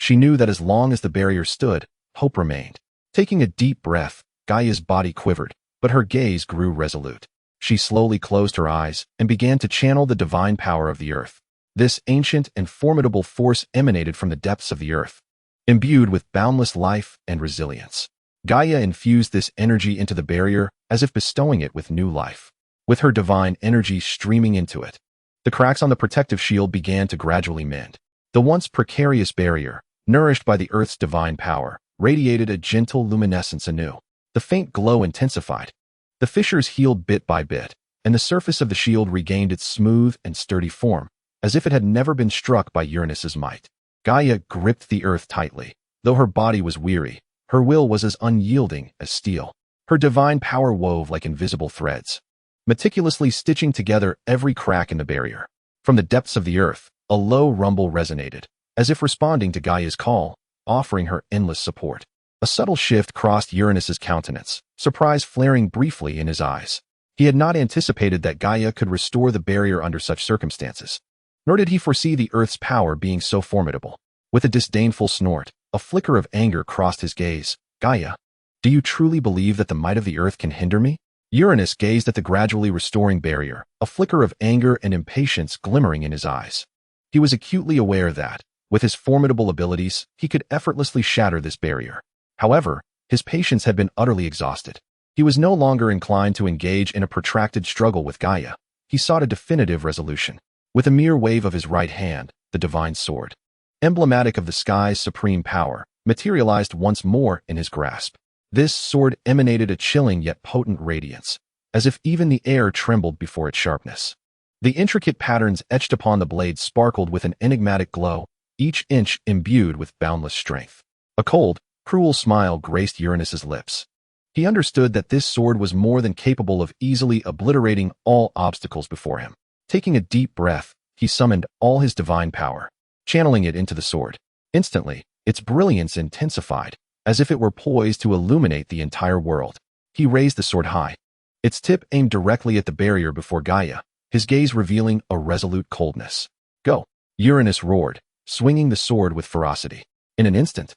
She knew that as long as the barrier stood, hope remained. Taking a deep breath, Gaia's body quivered, but her gaze grew resolute. She slowly closed her eyes and began to channel the divine power of the earth. This ancient and formidable force emanated from the depths of the earth, imbued with boundless life and resilience. Gaia infused this energy into the barrier as if bestowing it with new life. With her divine energy streaming into it, the cracks on the protective shield began to gradually mend. The once precarious barrier, nourished by the earth's divine power, radiated a gentle luminescence anew. The faint glow intensified. The fissures healed bit by bit, and the surface of the shield regained its smooth and sturdy form, as if it had never been struck by Uranus's might. Gaia gripped the earth tightly. Though her body was weary, her will was as unyielding as steel. Her divine power wove like invisible threads, meticulously stitching together every crack in the barrier. From the depths of the earth, a low rumble resonated, as if responding to Gaia's call, offering her endless support. A subtle shift crossed Uranus's countenance, surprise flaring briefly in his eyes. He had not anticipated that Gaia could restore the barrier under such circumstances, nor did he foresee the earth's power being so formidable. With a disdainful snort, a flicker of anger crossed his gaze. Gaia, do you truly believe that the might of the earth can hinder me? Uranus gazed at the gradually restoring barrier, a flicker of anger and impatience glimmering in his eyes. He was acutely aware that, with his formidable abilities, he could effortlessly shatter this barrier. However, his patience had been utterly exhausted. He was no longer inclined to engage in a protracted struggle with Gaia. He sought a definitive resolution. With a mere wave of his right hand, the divine sword, emblematic of the sky's supreme power, materialized once more in his grasp. This sword emanated a chilling yet potent radiance, as if even the air trembled before its sharpness. The intricate patterns etched upon the blade sparkled with an enigmatic glow, each inch imbued with boundless strength. A cold, cruel smile graced Uranus's lips. He understood that this sword was more than capable of easily obliterating all obstacles before him. Taking a deep breath, he summoned all his divine power, channeling it into the sword. Instantly, its brilliance intensified, as if it were poised to illuminate the entire world. He raised the sword high, its tip aimed directly at the barrier before Gaia, his gaze revealing a resolute coldness. Go! Uranus roared, swinging the sword with ferocity. In an instant,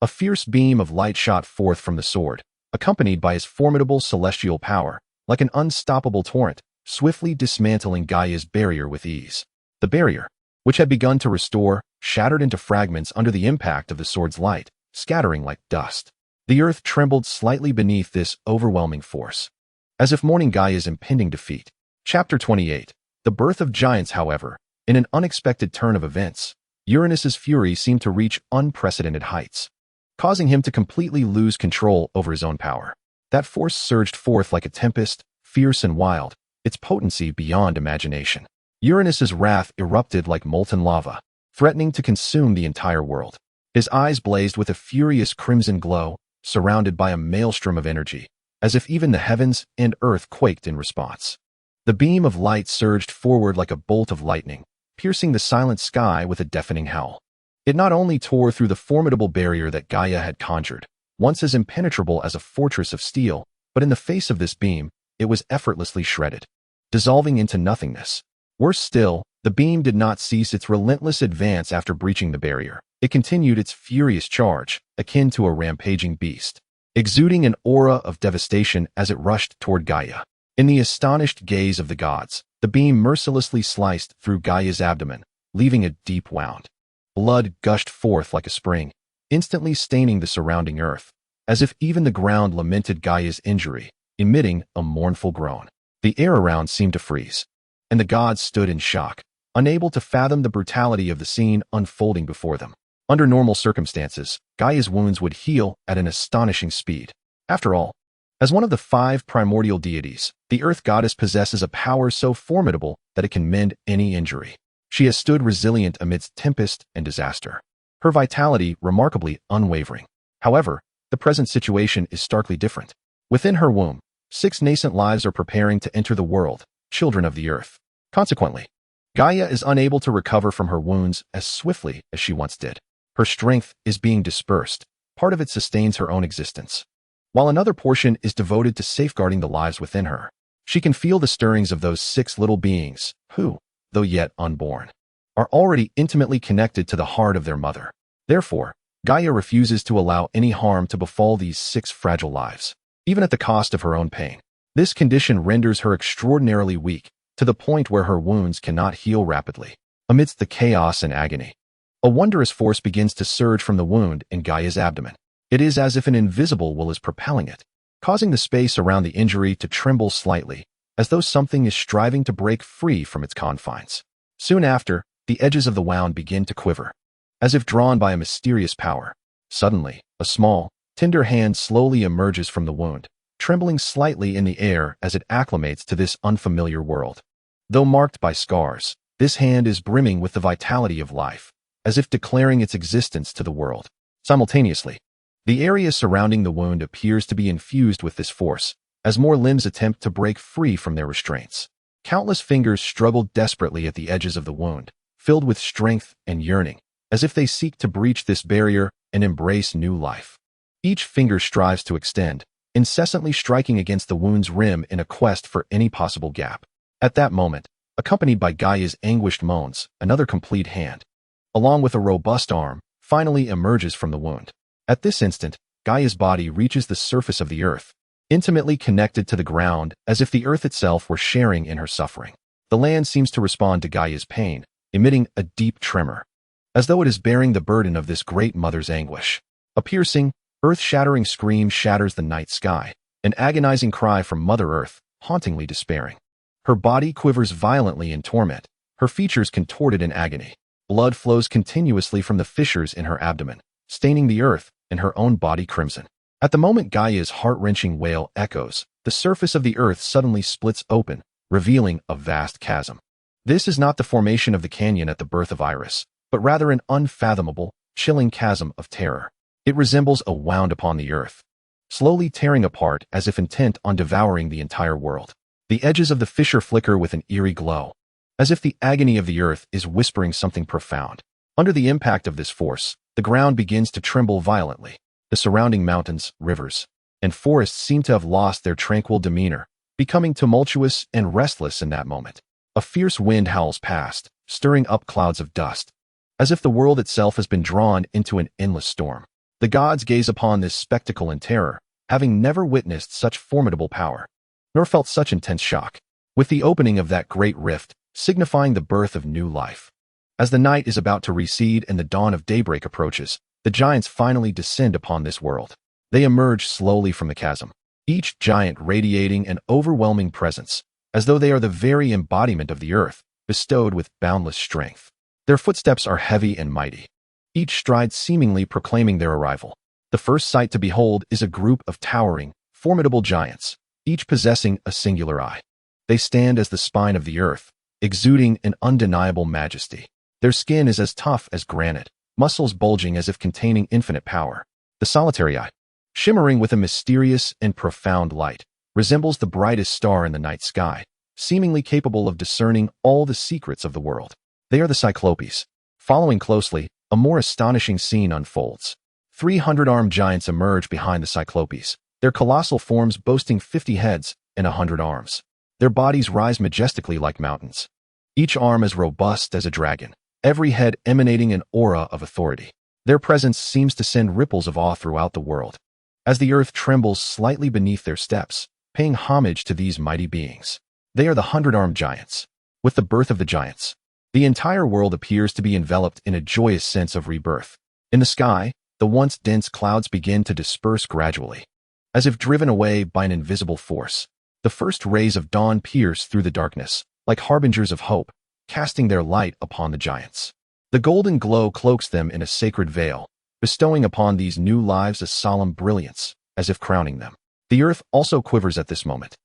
a fierce beam of light shot forth from the sword, accompanied by his formidable celestial power, like an unstoppable torrent, swiftly dismantling Gaia's barrier with ease. The barrier, which had begun to restore, shattered into fragments under the impact of the sword's light, scattering like dust. The earth trembled slightly beneath this overwhelming force, as if mourning Gaia's impending defeat. Chapter 28. The Birth of Giants. However, in an unexpected turn of events, Uranus's fury seemed to reach unprecedented heights, causing him to completely lose control over his own power. That force surged forth like a tempest, fierce and wild, its potency beyond imagination. Uranus's wrath erupted like molten lava, threatening to consume the entire world. His eyes blazed with a furious crimson glow, surrounded by a maelstrom of energy, as if even the heavens and earth quaked in response. The beam of light surged forward like a bolt of lightning, piercing the silent sky with a deafening howl. It not only tore through the formidable barrier that Gaia had conjured, once as impenetrable as a fortress of steel, but in the face of this beam, it was effortlessly shredded, dissolving into nothingness. Worse still, the beam did not cease its relentless advance after breaching the barrier. It continued its furious charge, akin to a rampaging beast, exuding an aura of devastation as it rushed toward Gaia. In the astonished gaze of the gods, the beam mercilessly sliced through Gaia's abdomen, leaving a deep wound. Blood gushed forth like a spring, instantly staining the surrounding earth, as if even the ground lamented Gaia's injury, emitting a mournful groan. The air around seemed to freeze, and the gods stood in shock, unable to fathom the brutality of the scene unfolding before them. Under normal circumstances, Gaia's wounds would heal at an astonishing speed. After all, as one of the 5 primordial deities, the earth goddess possesses a power so formidable that it can mend any injury. She has stood resilient amidst tempest and disaster, her vitality remarkably unwavering. However, the present situation is starkly different. Within her womb, 6 nascent lives are preparing to enter the world, children of the earth. Consequently, Gaia is unable to recover from her wounds as swiftly as she once did. Her strength is being dispersed, part of it sustains her own existence, while another portion is devoted to safeguarding the lives within her. She can feel the stirrings of those 6 little beings who, though yet unborn, are already intimately connected to the heart of their mother. Therefore, Gaia refuses to allow any harm to befall these 6 fragile lives, even at the cost of her own pain. This condition renders her extraordinarily weak, to the point where her wounds cannot heal rapidly. Amidst the chaos and agony, a wondrous force begins to surge from the wound in Gaia's abdomen. It is as if an invisible will is propelling it, causing the space around the injury to tremble slightly, as though something is striving to break free from its confines. Soon after, the edges of the wound begin to quiver, as if drawn by a mysterious power. Suddenly, a small, tender hand slowly emerges from the wound, trembling slightly in the air as it acclimates to this unfamiliar world. Though marked by scars, this hand is brimming with the vitality of life, as if declaring its existence to the world. Simultaneously, the area surrounding the wound appears to be infused with this force, as more limbs attempt to break free from their restraints. Countless fingers struggle desperately at the edges of the wound, filled with strength and yearning, as if they seek to breach this barrier and embrace new life. Each finger strives to extend, incessantly striking against the wound's rim in a quest for any possible gap. At that moment, accompanied by Gaia's anguished moans, another complete hand, along with a robust arm, finally emerges from the wound. At this instant, Gaia's body reaches the surface of the earth, intimately connected to the ground as if the earth itself were sharing in her suffering. The land seems to respond to Gaia's pain, emitting a deep tremor, as though it is bearing the burden of this great mother's anguish. A piercing, earth-shattering scream shatters the night sky, an agonizing cry from Mother Earth, hauntingly despairing. Her body quivers violently in torment, her features contorted in agony. Blood flows continuously from the fissures in her abdomen, staining the earth and her own body crimson. At the moment Gaia's heart-wrenching wail echoes, the surface of the earth suddenly splits open, revealing a vast chasm. This is not the formation of the canyon at the birth of Aerys, but rather an unfathomable, chilling chasm of terror. It resembles a wound upon the earth, slowly tearing apart as if intent on devouring the entire world. The edges of the fissure flicker with an eerie glow, as if the agony of the earth is whispering something profound. Under the impact of this force, the ground begins to tremble violently. The surrounding mountains, rivers, and forests seem to have lost their tranquil demeanor, becoming tumultuous and restless in that moment. A fierce wind howls past, stirring up clouds of dust, as if the world itself has been drawn into an endless storm. The gods gaze upon this spectacle in terror, having never witnessed such formidable power, nor felt such intense shock. With the opening of that great rift, signifying the birth of new life. As the night is about to recede and the dawn of daybreak approaches, the giants finally descend upon this world. They emerge slowly from the chasm, each giant radiating an overwhelming presence, as though they are the very embodiment of the earth, bestowed with boundless strength. Their footsteps are heavy and mighty, each stride seemingly proclaiming their arrival. The first sight to behold is a group of towering, formidable giants, each possessing a singular eye. They stand as the spine of the earth, exuding an undeniable majesty. Their skin is as tough as granite, muscles bulging as if containing infinite power. The solitary eye, shimmering with a mysterious and profound light, resembles the brightest star in the night sky, seemingly capable of discerning all the secrets of the world. They are the Cyclopes. Following closely, a more astonishing scene unfolds. 300-armed giants emerge behind the Cyclopes, their colossal forms boasting 50 heads and 100 arms. Their bodies rise majestically like mountains, each arm as robust as a dragon, every head emanating an aura of authority. Their presence seems to send ripples of awe throughout the world, as the earth trembles slightly beneath their steps, paying homage to these mighty beings. They are the 100-armed giants. With the birth of the giants, the entire world appears to be enveloped in a joyous sense of rebirth. In the sky, the once dense clouds begin to disperse gradually, as if driven away by an invisible force. The first rays of dawn pierce through the darkness, like harbingers of hope, casting their light upon the giants. The golden glow cloaks them in a sacred veil, bestowing upon these new lives a solemn brilliance, as if crowning them. The earth also quivers at this moment,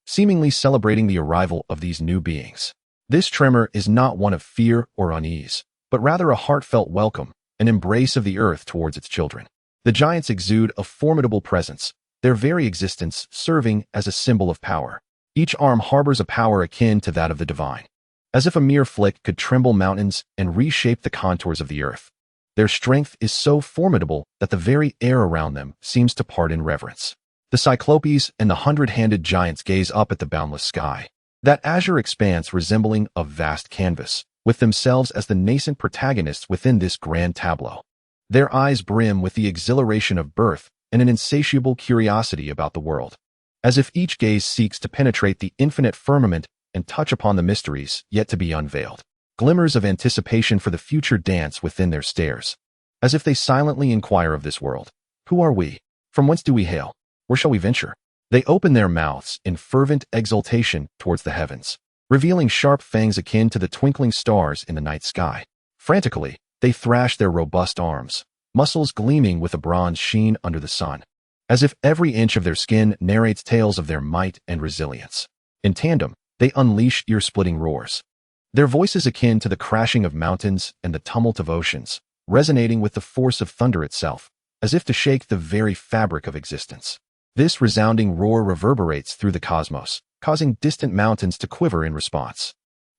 seemingly celebrating the arrival of these new beings. This tremor is not one of fear or unease, but rather a heartfelt welcome, an embrace of the earth towards its children. The giants exude a formidable presence, their very existence serving as a symbol of power. Each arm harbors a power akin to that of the divine, as if a mere flick could tremble mountains and reshape the contours of the earth. Their strength is so formidable that the very air around them seems to part in reverence. The Cyclopes and the 100-handed giants gaze up at the boundless sky, that azure expanse resembling a vast canvas, with themselves as the nascent protagonists within this grand tableau. Their eyes brim with the exhilaration of birth and an insatiable curiosity about the world, as if each gaze seeks to penetrate the infinite firmament and touch upon the mysteries yet to be unveiled. Glimmers of anticipation for the future dance within their stares, as if they silently inquire of this world. Who are we? From whence do we hail? Where shall we venture? They open their mouths in fervent exultation towards the heavens, revealing sharp fangs akin to the twinkling stars in the night sky. Frantically, they thrash their robust arms, muscles gleaming with a bronze sheen under the sun, as if every inch of their skin narrates tales of their might and resilience. In tandem, they unleash ear-splitting roars, their voices akin to the crashing of mountains and the tumult of oceans, resonating with the force of thunder itself, as if to shake the very fabric of existence. This resounding roar reverberates through the cosmos, causing distant mountains to quiver in response.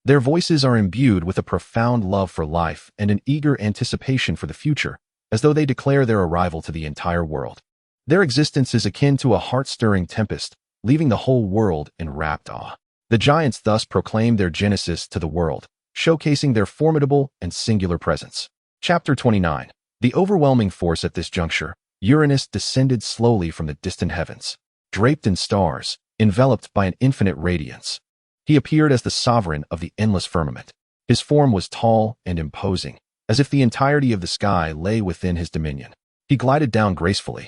Their voices are imbued with a profound love for life and an eager anticipation for the future, as though they declare their arrival to the entire world. Their existence is akin to a heart-stirring tempest, leaving the whole world in rapt awe. The giants thus proclaim their genesis to the world, showcasing their formidable and singular presence. Chapter 29. The overwhelming force at this juncture. Uranus descended slowly from the distant heavens, draped in stars, enveloped by an infinite radiance. He appeared as the sovereign of the endless firmament. His form was tall and imposing, as if the entirety of the sky lay within his dominion. He glided down gracefully,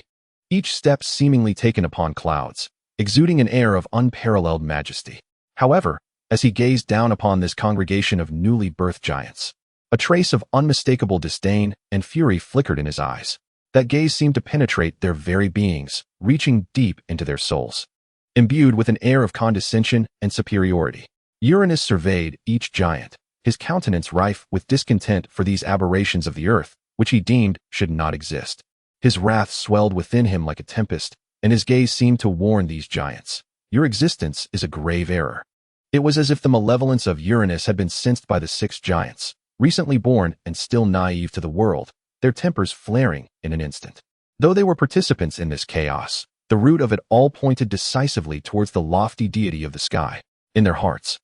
each step seemingly taken upon clouds, exuding an air of unparalleled majesty. However, as he gazed down upon this congregation of newly birthed giants, a trace of unmistakable disdain and fury flickered in his eyes. That gaze seemed to penetrate their very beings, reaching deep into their souls. Imbued with an air of condescension and superiority, Uranus surveyed each giant, his countenance rife with discontent for these aberrations of the earth, which he deemed should not exist. His wrath swelled within him like a tempest, and his gaze seemed to warn these giants. Your existence is a grave error. It was as if the malevolence of Uranus had been sensed by the 6 giants, recently born and still naive to the world, their tempers flaring in an instant. Though they were participants in this chaos, the root of it all pointed decisively towards the lofty deity of the sky. In their hearts,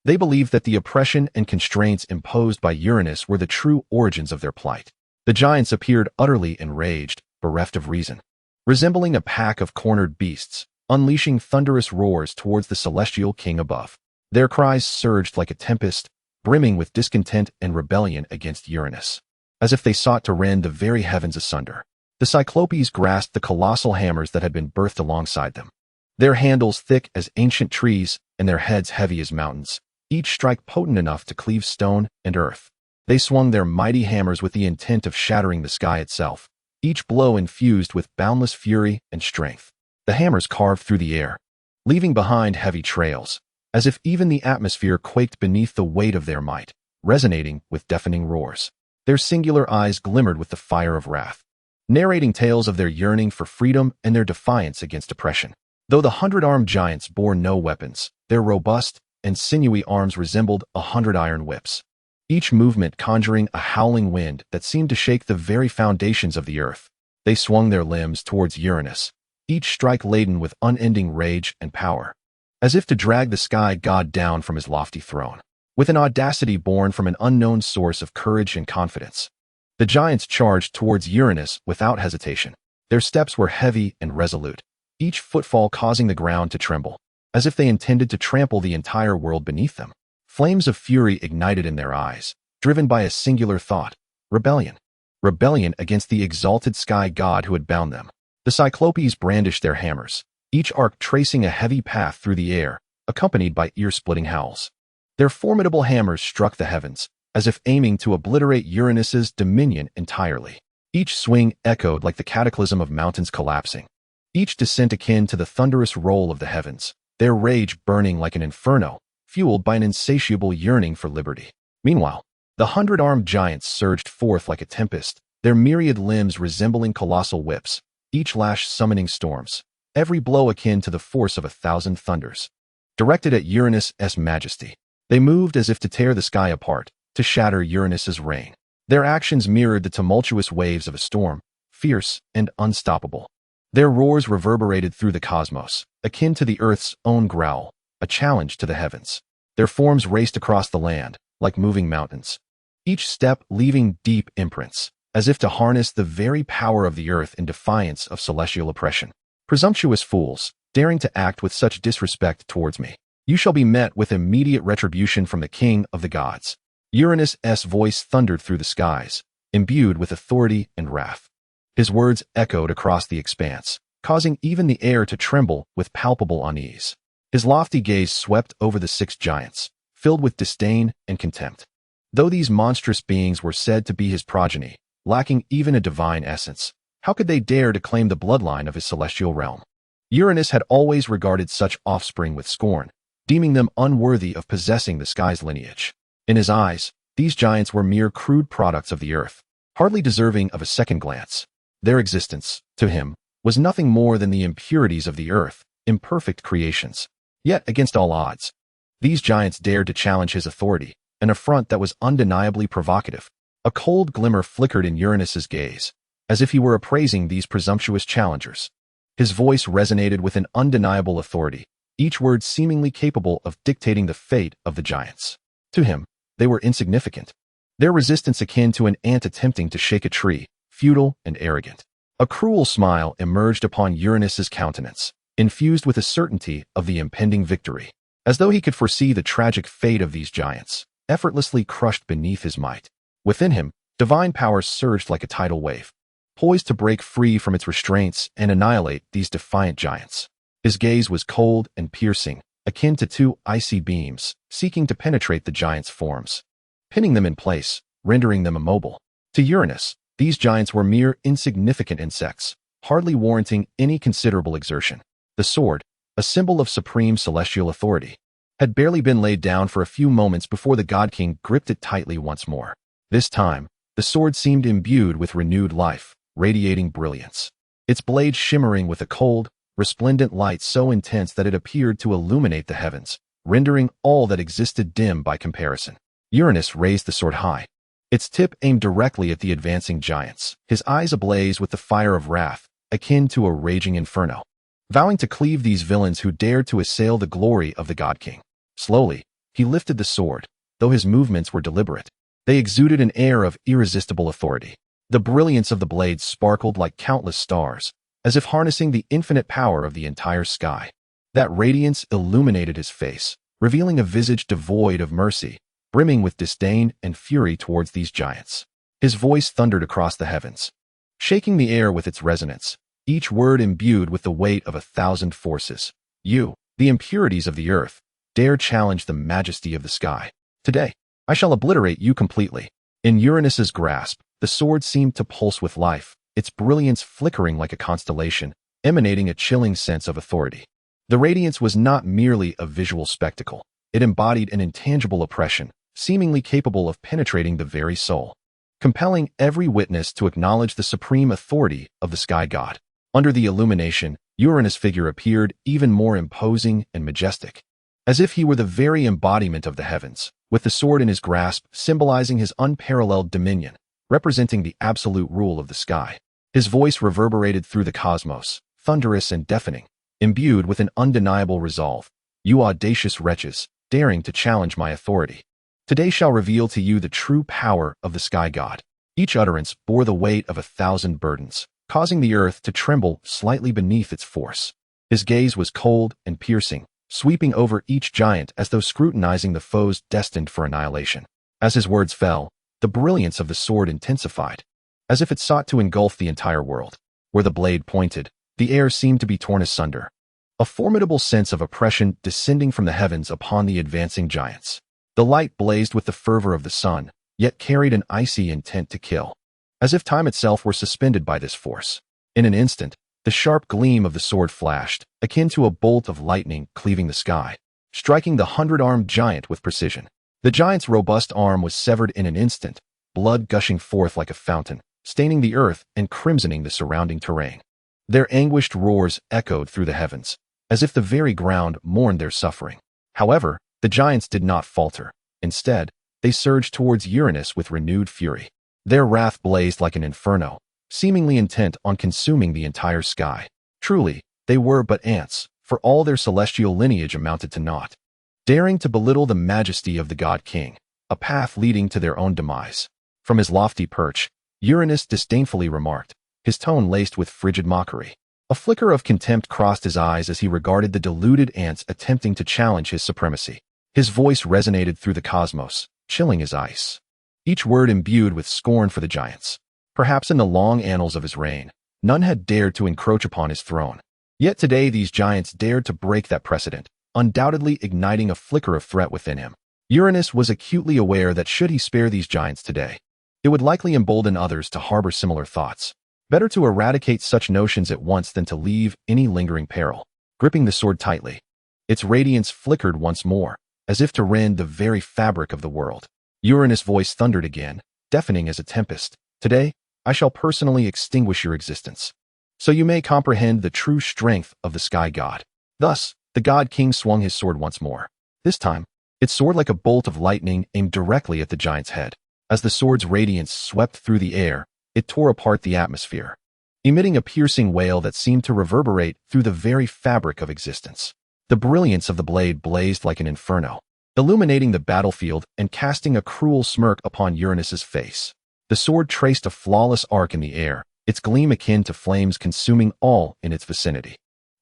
they believed that the oppression and constraints imposed by Uranus were the true origins of their plight. The giants appeared utterly enraged, bereft of reason, resembling a pack of cornered beasts, unleashing thunderous roars towards the celestial king above. Their cries surged like a tempest, brimming with discontent and rebellion against Uranus, as if they sought to rend the very heavens asunder. The Cyclopes grasped the colossal hammers that had been birthed alongside them, their handles thick as ancient trees and their heads heavy as mountains, each strike potent enough to cleave stone and earth. They swung their mighty hammers with the intent of shattering the sky itself, each blow infused with boundless fury and strength. The hammers carved through the air, leaving behind heavy trails, as if even the atmosphere quaked beneath the weight of their might, resonating with deafening roars. Their singular eyes glimmered with the fire of wrath, narrating tales of their yearning for freedom and their defiance against oppression. Though the 100-armed giants bore no weapons, their robust and sinewy arms resembled 100 iron whips, each movement conjuring a howling wind that seemed to shake the very foundations of the earth. They swung their limbs towards Uranus, each strike laden with unending rage and power, as if to drag the sky god down from his lofty throne. With an audacity born from an unknown source of courage and confidence, the giants charged towards Uranus without hesitation. Their steps were heavy and resolute, each footfall causing the ground to tremble, as if they intended to trample the entire world beneath them. Flames of fury ignited in their eyes, driven by a singular thought: rebellion. Rebellion against the exalted sky god who had bound them. The Cyclopes brandished their hammers, each arc tracing a heavy path through the air, accompanied by ear-splitting howls. Their formidable hammers struck the heavens, as if aiming to obliterate Uranus's dominion entirely. Each swing echoed like the cataclysm of mountains collapsing, each descent akin to the thunderous roll of the heavens, their rage burning like an inferno, fueled by an insatiable yearning for liberty. Meanwhile, the 100-armed giants surged forth like a tempest, their myriad limbs resembling colossal whips, each lash summoning storms, every blow akin to the force of 1,000 thunders, directed at Uranus's majesty. They moved as if to tear the sky apart, to shatter Uranus's reign. Their actions mirrored the tumultuous waves of a storm, fierce and unstoppable. Their roars reverberated through the cosmos, akin to the earth's own growl, a challenge to the heavens. Their forms raced across the land, like moving mountains, each step leaving deep imprints, as if to harness the very power of the earth in defiance of celestial oppression. Presumptuous fools, daring to act with such disrespect towards me. You shall be met with immediate retribution from the king of the gods. Uranus' voice thundered through the skies, imbued with authority and wrath. His words echoed across the expanse, causing even the air to tremble with palpable unease. His lofty gaze swept over the 6 giants, filled with disdain and contempt. Though these monstrous beings were said to be his progeny, lacking even a divine essence, how could they dare to claim the bloodline of his celestial realm? Uranus had always regarded such offspring with scorn, deeming them unworthy of possessing the sky's lineage. In his eyes, these giants were mere crude products of the earth, hardly deserving of a second glance. Their existence, to him, was nothing more than the impurities of the earth, imperfect creations. Yet, against all odds, these giants dared to challenge his authority, an affront that was undeniably provocative. A cold glimmer flickered in Uranus's gaze, as if he were appraising these presumptuous challengers. His voice resonated with an undeniable authority, each word seemingly capable of dictating the fate of the giants. To him, they were insignificant, their resistance akin to an ant attempting to shake a tree, futile and arrogant. A cruel smile emerged upon Uranus's countenance, infused with a certainty of the impending victory, as though he could foresee the tragic fate of these giants, effortlessly crushed beneath his might. Within him, divine power surged like a tidal wave, poised to break free from its restraints and annihilate these defiant giants. His gaze was cold and piercing, akin to 2 icy beams, seeking to penetrate the giants' forms, pinning them in place, rendering them immobile. To Uranus, these giants were mere insignificant insects, hardly warranting any considerable exertion. The sword, a symbol of supreme celestial authority, had barely been laid down for a few moments before the God King gripped it tightly once more. This time, the sword seemed imbued with renewed life, radiating brilliance, its blade shimmering with a cold, resplendent light so intense that it appeared to illuminate the heavens, rendering all that existed dim by comparison. Uranus raised the sword high, its tip aimed directly at the advancing giants, his eyes ablaze with the fire of wrath, akin to a raging inferno, vowing to cleave these villains who dared to assail the glory of the God King. Slowly, he lifted the sword, though his movements were deliberate. They exuded an air of irresistible authority. The brilliance of the blade sparkled like countless stars, as if harnessing the infinite power of the entire sky. That radiance illuminated his face, revealing a visage devoid of mercy, brimming with disdain and fury towards these giants. His voice thundered across the heavens, shaking the air with its resonance, each word imbued with the weight of 1,000 forces. You, the impurities of the earth, dare challenge the majesty of the sky. Today, I shall obliterate you completely. In Uranus's grasp, the sword seemed to pulse with life, its brilliance flickering like a constellation, emanating a chilling sense of authority. The radiance was not merely a visual spectacle. It embodied an intangible oppression, seemingly capable of penetrating the very soul, compelling every witness to acknowledge the supreme authority of the sky god. Under the illumination, Uranus' figure appeared even more imposing and majestic, as if he were the very embodiment of the heavens, with the sword in his grasp symbolizing his unparalleled dominion, representing the absolute rule of the sky. His voice reverberated through the cosmos, thunderous and deafening, imbued with an undeniable resolve. You audacious wretches, daring to challenge my authority, today shall reveal to you the true power of the sky god. Each utterance bore the weight of 1,000 burdens, causing the earth to tremble slightly beneath its force. His gaze was cold and piercing, sweeping over each giant as though scrutinizing the foes destined for annihilation. As his words fell, the brilliance of the sword intensified, as if it sought to engulf the entire world. Where the blade pointed, the air seemed to be torn asunder, a formidable sense of oppression descending from the heavens upon the advancing giants. The light blazed with the fervor of the sun, yet carried an icy intent to kill, as if time itself were suspended by this force. In an instant, the sharp gleam of the sword flashed, akin to a bolt of lightning cleaving the sky, striking the 100-armed giant with precision. The giant's robust arm was severed in an instant, blood gushing forth like a fountain, staining the earth and crimsoning the surrounding terrain. Their anguished roars echoed through the heavens, as if the very ground mourned their suffering. However, the giants did not falter. Instead, they surged towards Uranus with renewed fury. Their wrath blazed like an inferno, seemingly intent on consuming the entire sky. Truly, they were but ants, for all their celestial lineage amounted to naught, daring to belittle the majesty of the God King, a path leading to their own demise. From his lofty perch, Uranus disdainfully remarked, his tone laced with frigid mockery. A flicker of contempt crossed his eyes as he regarded the deluded ants attempting to challenge his supremacy. His voice resonated through the cosmos, chilling as ice. Each word imbued with scorn for the giants. Perhaps in the long annals of his reign, none had dared to encroach upon his throne. Yet today these giants dared to break that precedent, undoubtedly igniting a flicker of threat within him. Uranus was acutely aware that should he spare these giants today, it would likely embolden others to harbor similar thoughts. Better to eradicate such notions at once than to leave any lingering peril. Gripping the sword tightly, its radiance flickered once more, as if to rend the very fabric of the world. Uranus' voice thundered again, deafening as a tempest. Today, I shall personally extinguish your existence, so you may comprehend the true strength of the sky god. Thus, the god king swung his sword once more. This time, it soared like a bolt of lightning aimed directly at the giant's head. As the sword's radiance swept through the air, it tore apart the atmosphere, emitting a piercing wail that seemed to reverberate through the very fabric of existence. The brilliance of the blade blazed like an inferno, illuminating the battlefield and casting a cruel smirk upon Uranus's face. The sword traced a flawless arc in the air, its gleam akin to flames consuming all in its vicinity.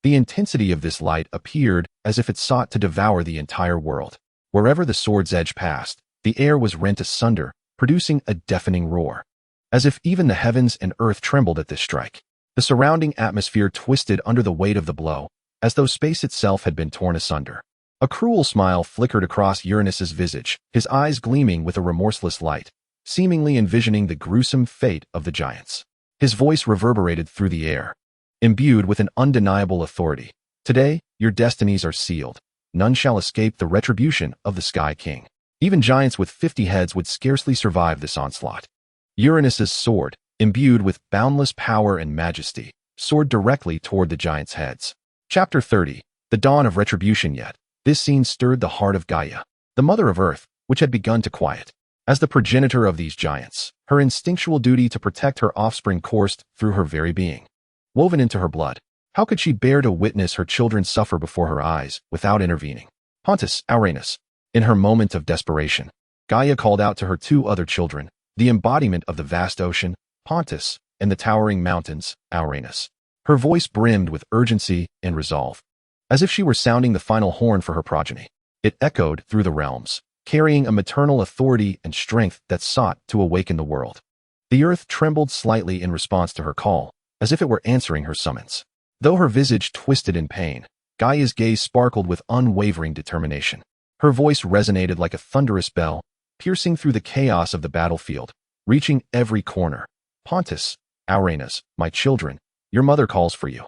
The intensity of this light appeared as if it sought to devour the entire world. Wherever the sword's edge passed, the air was rent asunder, producing a deafening roar. As if even the heavens and earth trembled at this strike. The surrounding atmosphere twisted under the weight of the blow, as though space itself had been torn asunder. A cruel smile flickered across Uranus's visage, his eyes gleaming with a remorseless light, seemingly envisioning the gruesome fate of the giants. His voice reverberated through the air, imbued with an undeniable authority. Today, your destinies are sealed. None shall escape the retribution of the Sky King. Even giants with 50 heads would scarcely survive this onslaught. Uranus's sword, imbued with boundless power and majesty, soared directly toward the giants' heads. Chapter 30. The Dawn of Retribution. Yet this scene stirred the heart of Gaia, the mother of Earth, which had begun to quiet. As the progenitor of these giants, her instinctual duty to protect her offspring coursed through her very being. Woven into her blood, how could she bear to witness her children suffer before her eyes without intervening? Pontus, Uranus. In her moment of desperation, Gaia called out to her two other children, the embodiment of the vast ocean, Pontus, and the towering mountains, Uranus. Her voice brimmed with urgency and resolve, as if she were sounding the final horn for her progeny. It echoed through the realms, carrying a maternal authority and strength that sought to awaken the world. The earth trembled slightly in response to her call, as if it were answering her summons. Though her visage twisted in pain, Gaia's gaze sparkled with unwavering determination. Her voice resonated like a thunderous bell, piercing through the chaos of the battlefield, reaching every corner. Pontus, Uranus, my children, your mother calls for you.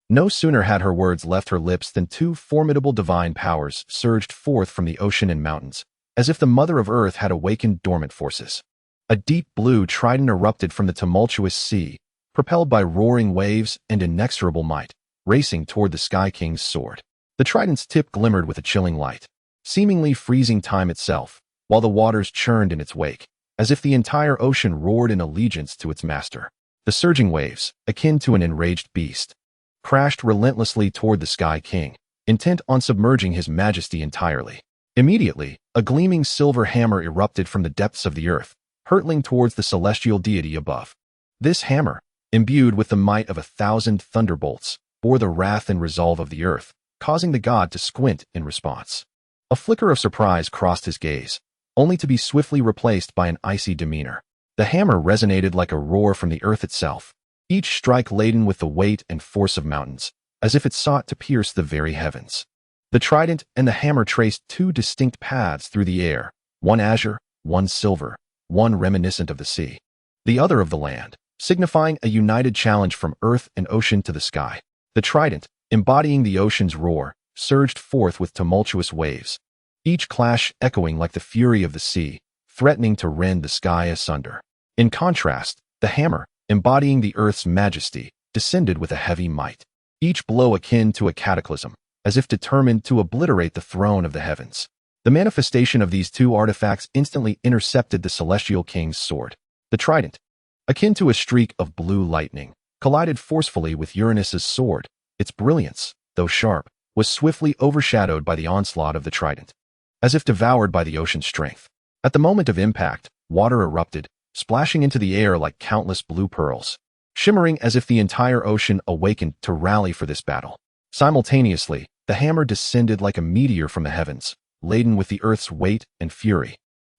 No sooner had her words left her lips than two formidable divine powers surged forth from the ocean and mountains, as if the Mother of Earth had awakened dormant forces. A deep blue trident erupted from the tumultuous sea, propelled by roaring waves and inexorable might, racing toward the Sky King's sword. The trident's tip glimmered with a chilling light, seemingly freezing time itself, while the waters churned in its wake, as if the entire ocean roared in allegiance to its master. The surging waves, akin to an enraged beast, crashed relentlessly toward the Sky King, intent on submerging his majesty entirely. Immediately, a gleaming silver hammer erupted from the depths of the earth, hurtling towards the celestial deity above. This hammer, imbued with the might of 1,000 thunderbolts, bore the wrath and resolve of the earth, causing the god to squint in response. A flicker of surprise crossed his gaze, only to be swiftly replaced by an icy demeanor. The hammer resonated like a roar from the earth itself, each strike laden with the weight and force of mountains, as if it sought to pierce the very heavens. The trident and the hammer traced two distinct paths through the air, one azure, one silver, one reminiscent of the sea, the other of the land, signifying a united challenge from earth and ocean to the sky. The trident, embodying the ocean's roar, surged forth with tumultuous waves, each clash echoing like the fury of the sea, threatening to rend the sky asunder. In contrast, the hammer, embodying the earth's majesty, descended with a heavy might, each blow akin to a cataclysm, as if determined to obliterate the throne of the heavens. The manifestation of these two artifacts instantly intercepted the celestial king's sword. The trident, akin to a streak of blue lightning, collided forcefully with Uranus's sword. Its brilliance, though sharp, was swiftly overshadowed by the onslaught of the trident, as if devoured by the ocean's strength. At the moment of impact, water erupted, splashing into the air like countless blue pearls, shimmering as if the entire ocean awakened to rally for this battle. Simultaneously, the hammer descended like a meteor from the heavens, laden with the earth's weight and fury,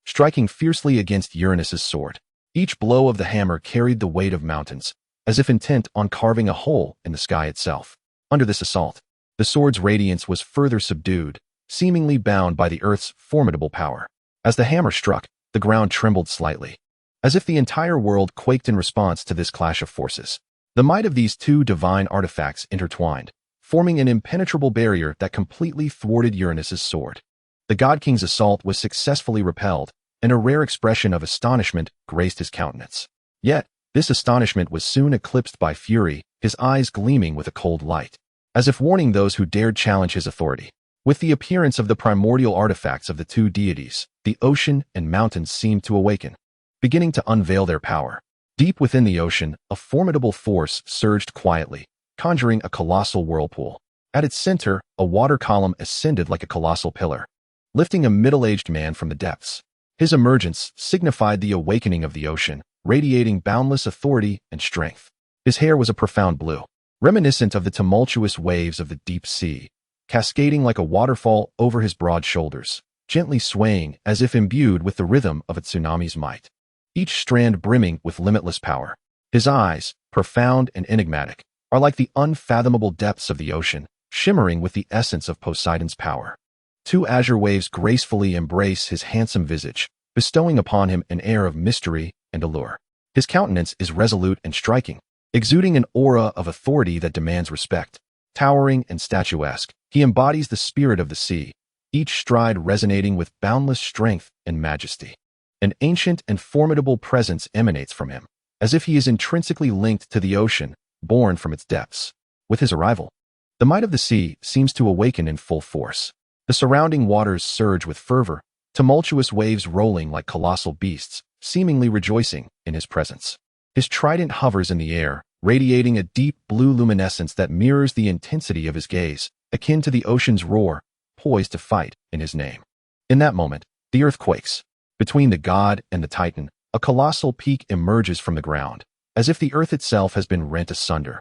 striking fiercely against Uranus's sword. Each blow of the hammer carried the weight of mountains, as if intent on carving a hole in the sky itself. Under this assault, the sword's radiance was further subdued, seemingly bound by the earth's formidable power. As the hammer struck, the ground trembled slightly, as if the entire world quaked in response to this clash of forces. The might of these two divine artifacts intertwined, forming an impenetrable barrier that completely thwarted Uranus's sword. The God King's assault was successfully repelled, and a rare expression of astonishment graced his countenance. Yet, this astonishment was soon eclipsed by fury, his eyes gleaming with a cold light, as if warning those who dared challenge his authority. With the appearance of the primordial artifacts of the two deities, the ocean and mountains seemed to awaken, beginning to unveil their power. Deep within the ocean, a formidable force surged quietly, conjuring a colossal whirlpool. At its center, a water column ascended like a colossal pillar, lifting a middle-aged man from the depths. His emergence signified the awakening of the ocean, radiating boundless authority and strength. His hair was a profound blue, reminiscent of the tumultuous waves of the deep sea, cascading like a waterfall over his broad shoulders, gently swaying as if imbued with the rhythm of a tsunami's might, each strand brimming with limitless power. His eyes, profound and enigmatic, are like the unfathomable depths of the ocean, shimmering with the essence of Poseidon's power. Two azure waves gracefully embrace his handsome visage, bestowing upon him an air of mystery and allure. His countenance is resolute and striking, exuding an aura of authority that demands respect. Towering and statuesque, he embodies the spirit of the sea, each stride resonating with boundless strength and majesty. An ancient and formidable presence emanates from him, as if he is intrinsically linked to the ocean, born from its depths. With his arrival, the might of the sea seems to awaken in full force. The surrounding waters surge with fervor, tumultuous waves rolling like colossal beasts, seemingly rejoicing in his presence. His trident hovers in the air, radiating a deep blue luminescence that mirrors the intensity of his gaze, akin to the ocean's roar, poised to fight in his name. In that moment, the earth quakes. Between the god and the titan, a colossal peak emerges from the ground, as if the earth itself has been rent asunder,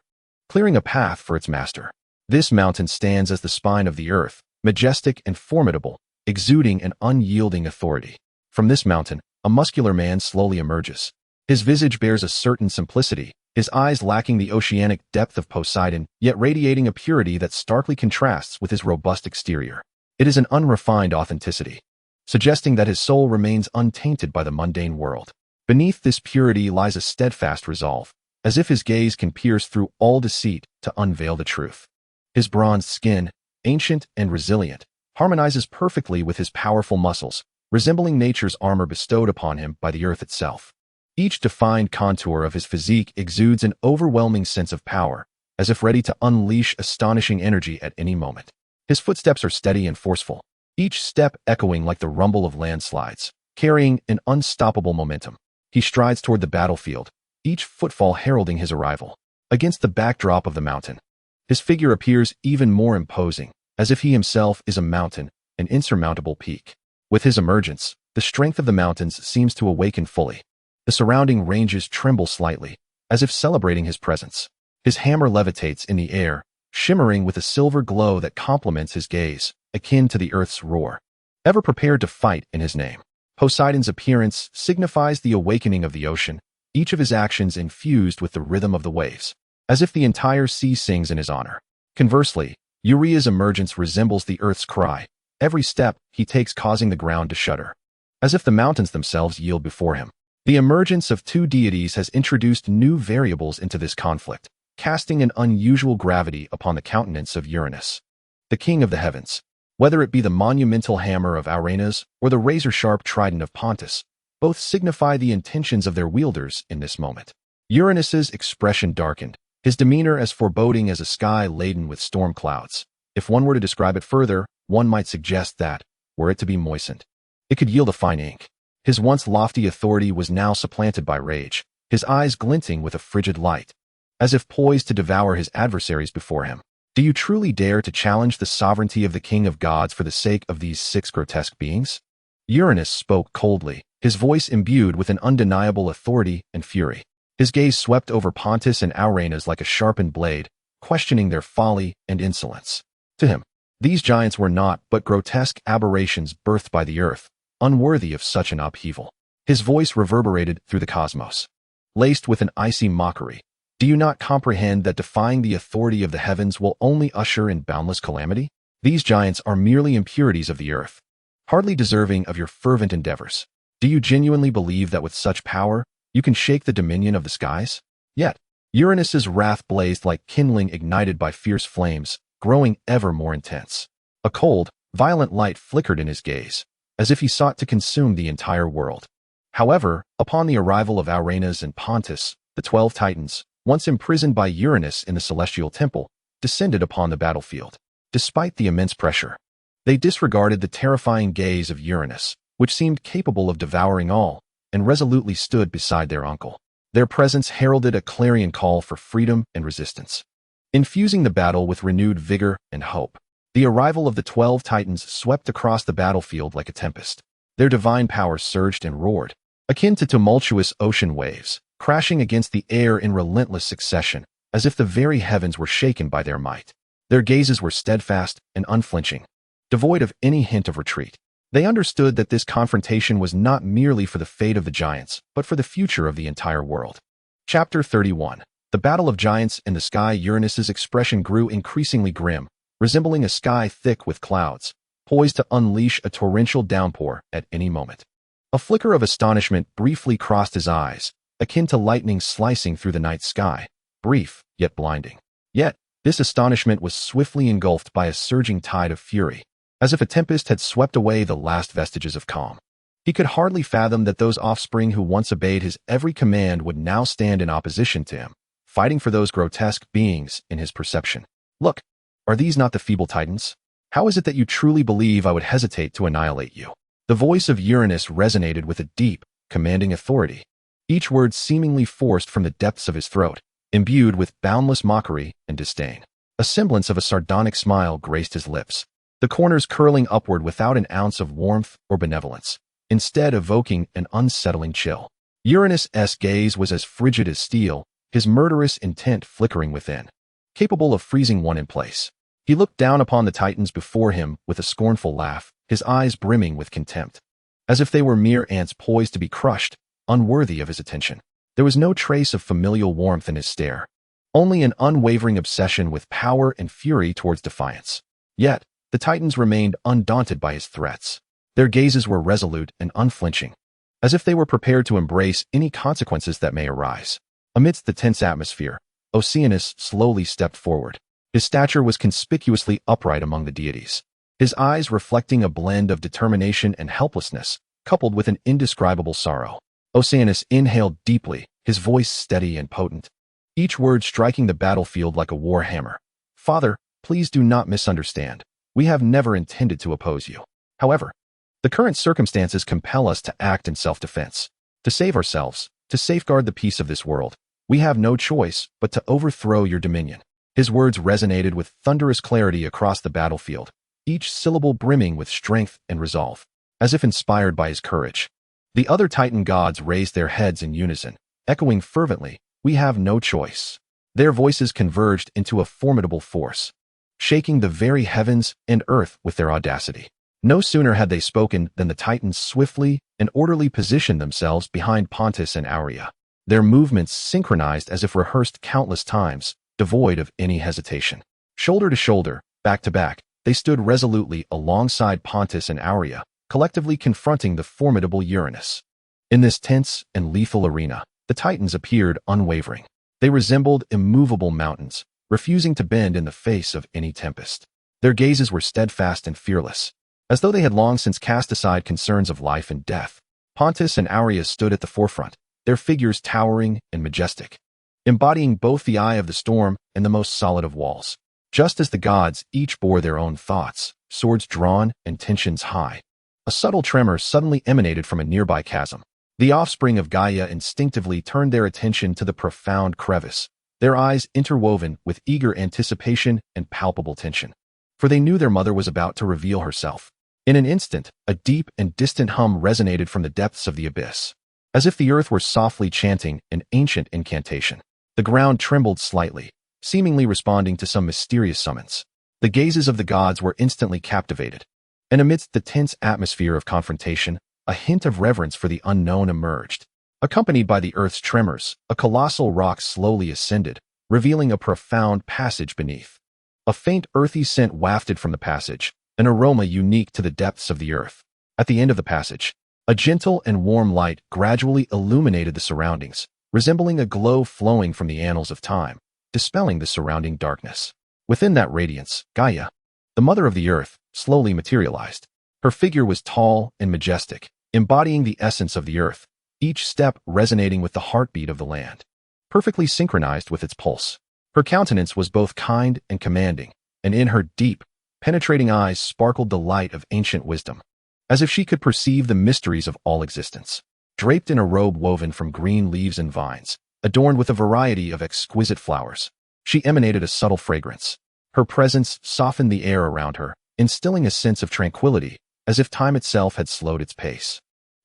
clearing a path for its master. This mountain stands as the spine of the earth, majestic and formidable, exuding an unyielding authority. From this mountain, a muscular man slowly emerges. His visage bears a certain simplicity, his eyes lacking the oceanic depth of Poseidon, yet radiating a purity that starkly contrasts with his robust exterior. It is an unrefined authenticity, suggesting that his soul remains untainted by the mundane world. Beneath this purity lies a steadfast resolve, as if his gaze can pierce through all deceit to unveil the truth. His bronzed skin, ancient and resilient, harmonizes perfectly with his powerful muscles, resembling nature's armor bestowed upon him by the earth itself. Each defined contour of his physique exudes an overwhelming sense of power, as if ready to unleash astonishing energy at any moment. His footsteps are steady and forceful, each step echoing like the rumble of landslides, carrying an unstoppable momentum. He strides toward the battlefield, each footfall heralding his arrival. Against the backdrop of the mountain, his figure appears even more imposing, as if he himself is a mountain, an insurmountable peak. With his emergence, the strength of the mountains seems to awaken fully. The surrounding ranges tremble slightly, as if celebrating his presence. His hammer levitates in the air, shimmering with a silver glow that complements his gaze, akin to the earth's roar. Ever prepared to fight in his name, Poseidon's appearance signifies the awakening of the ocean, each of his actions infused with the rhythm of the waves, as if the entire sea sings in his honor. Conversely, Eurea's emergence resembles the earth's cry, every step he takes causing the ground to shudder, as if the mountains themselves yield before him. The emergence of two deities has introduced new variables into this conflict, casting an unusual gravity upon the countenance of Uranus, the king of the heavens. Whether it be the monumental hammer of Uranus or the razor-sharp trident of Pontus, both signify the intentions of their wielders in this moment. Uranus's expression darkened, his demeanor as foreboding as a sky laden with storm clouds. If one were to describe it further, one might suggest that, were it to be moistened, it could yield a fine ink. His once lofty authority was now supplanted by rage, his eyes glinting with a frigid light, as if poised to devour his adversaries before him. Do you truly dare to challenge the sovereignty of the king of gods for the sake of these 6 grotesque beings? Uranus spoke coldly, his voice imbued with an undeniable authority and fury. His gaze swept over Pontus and Uranus like a sharpened blade, questioning their folly and insolence. To him, these giants were naught but grotesque aberrations birthed by the earth, unworthy of such an upheaval. His voice reverberated through the cosmos, laced with an icy mockery. Do you not comprehend that defying the authority of the heavens will only usher in boundless calamity? These giants are merely impurities of the earth, hardly deserving of your fervent endeavors. Do you genuinely believe that with such power, you can shake the dominion of the skies? Yet, Uranus's wrath blazed like kindling ignited by fierce flames, growing ever more intense. A cold, violent light flickered in his gaze, as if he sought to consume the entire world. However, upon the arrival of Uranus and Pontus, the 12 Titans, once imprisoned by Uranus in the celestial temple, descended upon the battlefield. Despite the immense pressure, they disregarded the terrifying gaze of Uranus, which seemed capable of devouring all, and resolutely stood beside their uncle. Their presence heralded a clarion call for freedom and resistance, infusing the battle with renewed vigor and hope. The arrival of the 12 Titans swept across the battlefield like a tempest. Their divine power surged and roared, akin to tumultuous ocean waves, crashing against the air in relentless succession, as if the very heavens were shaken by their might. Their gazes were steadfast and unflinching, devoid of any hint of retreat. They understood that this confrontation was not merely for the fate of the giants, but for the future of the entire world. Chapter 31. The Battle of Giants in the Sky. Uranus's expression grew increasingly grim, resembling a sky thick with clouds, poised to unleash a torrential downpour at any moment. A flicker of astonishment briefly crossed his eyes, akin to lightning slicing through the night sky, brief yet blinding. Yet, this astonishment was swiftly engulfed by a surging tide of fury, as if a tempest had swept away the last vestiges of calm. He could hardly fathom that those offspring who once obeyed his every command would now stand in opposition to him, fighting for those grotesque beings in his perception. Look, are these not the feeble Titans? How is it that you truly believe I would hesitate to annihilate you? The voice of Uranus resonated with a deep, commanding authority, each word seemingly forced from the depths of his throat, imbued with boundless mockery and disdain. A semblance of a sardonic smile graced his lips, the corners curling upward without an ounce of warmth or benevolence, instead evoking an unsettling chill. Uranus' gaze was as frigid as steel, his murderous intent flickering within, capable of freezing one in place. He looked down upon the Titans before him with a scornful laugh, his eyes brimming with contempt, as if they were mere ants poised to be crushed, unworthy of his attention. There was no trace of familial warmth in his stare, only an unwavering obsession with power and fury towards defiance. Yet, the Titans remained undaunted by his threats. Their gazes were resolute and unflinching, as if they were prepared to embrace any consequences that may arise. Amidst the tense atmosphere, Oceanus slowly stepped forward. His stature was conspicuously upright among the deities, his eyes reflecting a blend of determination and helplessness, coupled with an indescribable sorrow. Oceanus inhaled deeply, his voice steady and potent, each word striking the battlefield like a war hammer. Father, please do not misunderstand. We have never intended to oppose you. However, the current circumstances compel us to act in self-defense. To save ourselves, to safeguard the peace of this world, we have no choice but to overthrow your dominion. His words resonated with thunderous clarity across the battlefield, each syllable brimming with strength and resolve, as if inspired by his courage. The other Titan gods raised their heads in unison, echoing fervently, "We have no choice." Their voices converged into a formidable force, shaking the very heavens and earth with their audacity. No sooner had they spoken than the Titans swiftly and orderly positioned themselves behind Pontus and Aurea, their movements synchronized as if rehearsed countless times, devoid of any hesitation. Shoulder to shoulder, back to back, they stood resolutely alongside Pontus and Aurea, collectively confronting the formidable Uranus. In this tense and lethal arena, the Titans appeared unwavering. They resembled immovable mountains, refusing to bend in the face of any tempest. Their gazes were steadfast and fearless, as though they had long since cast aside concerns of life and death. Pontus and Aurea stood at the forefront, their figures towering and majestic, embodying both the eye of the storm and the most solid of walls. Just as the gods each bore their own thoughts, swords drawn and tensions high, a subtle tremor suddenly emanated from a nearby chasm. The offspring of Gaia instinctively turned their attention to the profound crevice, their eyes interwoven with eager anticipation and palpable tension. For they knew their mother was about to reveal herself. In an instant, a deep and distant hum resonated from the depths of the abyss, as if the earth were softly chanting an ancient incantation. The ground trembled slightly, seemingly responding to some mysterious summons. The gazes of the gods were instantly captivated, and amidst the tense atmosphere of confrontation, a hint of reverence for the unknown emerged. Accompanied by the earth's tremors, a colossal rock slowly ascended, revealing a profound passage beneath. A faint earthy scent wafted from the passage, an aroma unique to the depths of the earth. At the end of the passage, a gentle and warm light gradually illuminated the surroundings, resembling a glow flowing from the annals of time, dispelling the surrounding darkness. Within that radiance, Gaia, the mother of the earth, slowly materialized. Her figure was tall and majestic, embodying the essence of the earth, each step resonating with the heartbeat of the land, perfectly synchronized with its pulse. Her countenance was both kind and commanding, and in her deep, penetrating eyes sparkled the light of ancient wisdom, as if she could perceive the mysteries of all existence. Draped in a robe woven from green leaves and vines, adorned with a variety of exquisite flowers, she emanated a subtle fragrance. Her presence softened the air around her, instilling a sense of tranquility, as if time itself had slowed its pace.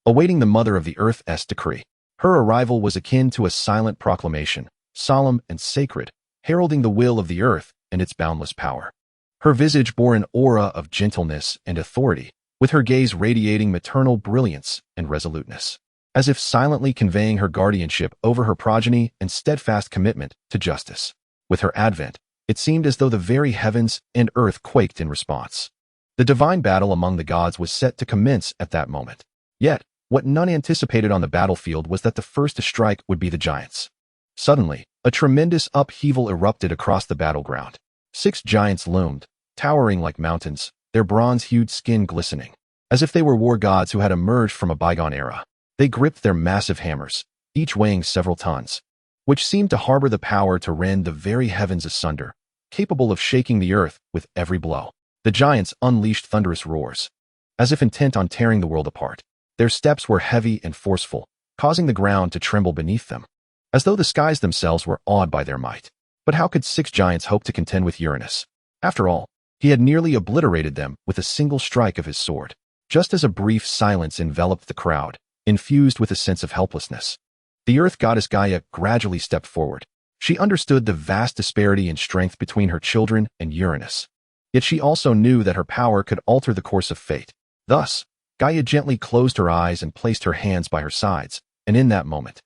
Awaiting the mother of the earth's decree, her arrival was akin to a silent proclamation, solemn and sacred, heralding the will of the earth and its boundless power. Her visage bore an aura of gentleness and authority, with her gaze radiating maternal brilliance and resoluteness, as if silently conveying her guardianship over her progeny and steadfast commitment to justice. With her advent, it seemed as though the very heavens and earth quaked in response. The divine battle among the gods was set to commence at that moment. Yet, what none anticipated on the battlefield was that the first to strike would be the giants. Suddenly, a tremendous upheaval erupted across the battleground. 6 giants loomed, towering like mountains, their bronze-hued skin glistening, as if they were war gods who had emerged from a bygone era. They gripped their massive hammers, each weighing several tons, which seemed to harbor the power to rend the very heavens asunder, capable of shaking the earth with every blow. The giants unleashed thunderous roars, as if intent on tearing the world apart. Their steps were heavy and forceful, causing the ground to tremble beneath them, as though the skies themselves were awed by their might. But how could 6 giants hope to contend with Uranus? After all, he had nearly obliterated them with a single strike of his sword. Just as a brief silence enveloped the crowd, infused with a sense of helplessness, the earth goddess Gaia gradually stepped forward. She understood the vast disparity in strength between her children and Uranus. Yet she also knew that her power could alter the course of fate. Thus, Gaia gently closed her eyes and placed her hands by her sides, and in that moment,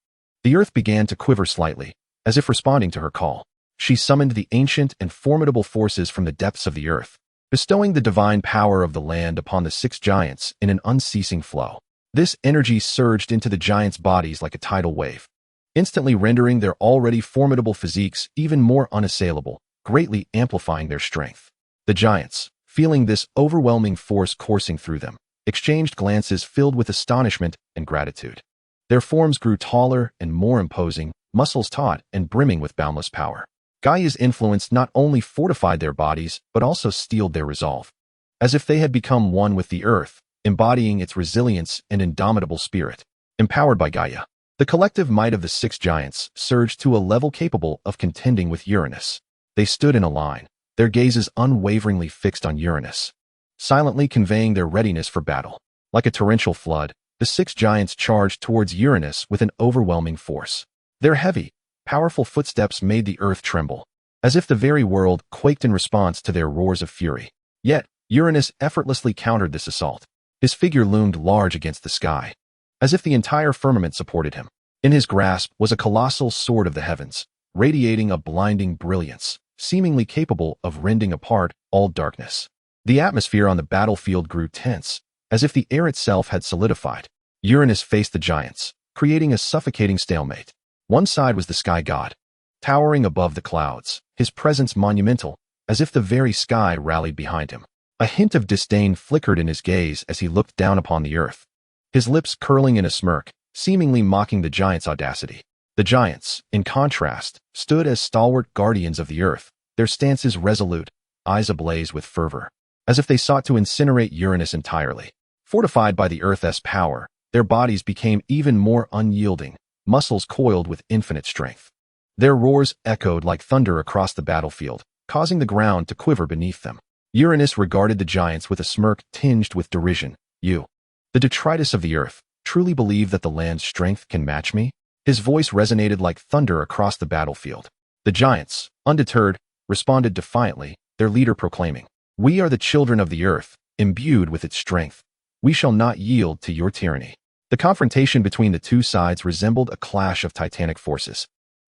the earth began to quiver slightly, as if responding to her call. She summoned the ancient and formidable forces from the depths of the earth, bestowing the divine power of the land upon the 6 giants in an unceasing flow. This energy surged into the giants' bodies like a tidal wave, instantly rendering their already formidable physiques even more unassailable, greatly amplifying their strength. The giants, feeling this overwhelming force coursing through them, exchanged glances filled with astonishment and gratitude. Their forms grew taller and more imposing, muscles taut and brimming with boundless power. Gaia's influence not only fortified their bodies, but also steeled their resolve, as if they had become one with the earth, embodying its resilience and indomitable spirit. Empowered by Gaia, the collective might of the 6 giants surged to a level capable of contending with Uranus. They stood in a line, their gazes unwaveringly fixed on Uranus, silently conveying their readiness for battle. Like a torrential flood, the 6 giants charged towards Uranus with an overwhelming force. Their heavy, powerful footsteps made the earth tremble, as if the very world quaked in response to their roars of fury. Yet, Uranus effortlessly countered this assault. His figure loomed large against the sky, as if the entire firmament supported him. In his grasp was a colossal sword of the heavens, radiating a blinding brilliance, seemingly capable of rending apart all darkness. The atmosphere on the battlefield grew tense, as if the air itself had solidified. Uranus faced the giants, creating a suffocating stalemate. One side was the sky god, towering above the clouds, his presence monumental, as if the very sky rallied behind him. A hint of disdain flickered in his gaze as he looked down upon the earth, his lips curling in a smirk, seemingly mocking the giants' audacity. The giants, in contrast, stood as stalwart guardians of the earth, their stances resolute, eyes ablaze with fervor, as if they sought to incinerate Uranus entirely. Fortified by the earth's power, their bodies became even more unyielding, muscles coiled with infinite strength. Their roars echoed like thunder across the battlefield, causing the ground to quiver beneath them. Uranus regarded the giants with a smirk tinged with derision. You, the detritus of the earth, truly believe that the land's strength can match me? His voice resonated like thunder across the battlefield. The giants, undeterred, responded defiantly, their leader proclaiming, "We are the children of the earth, imbued with its strength. We shall not yield to your tyranny." The confrontation between the two sides resembled a clash of titanic forces,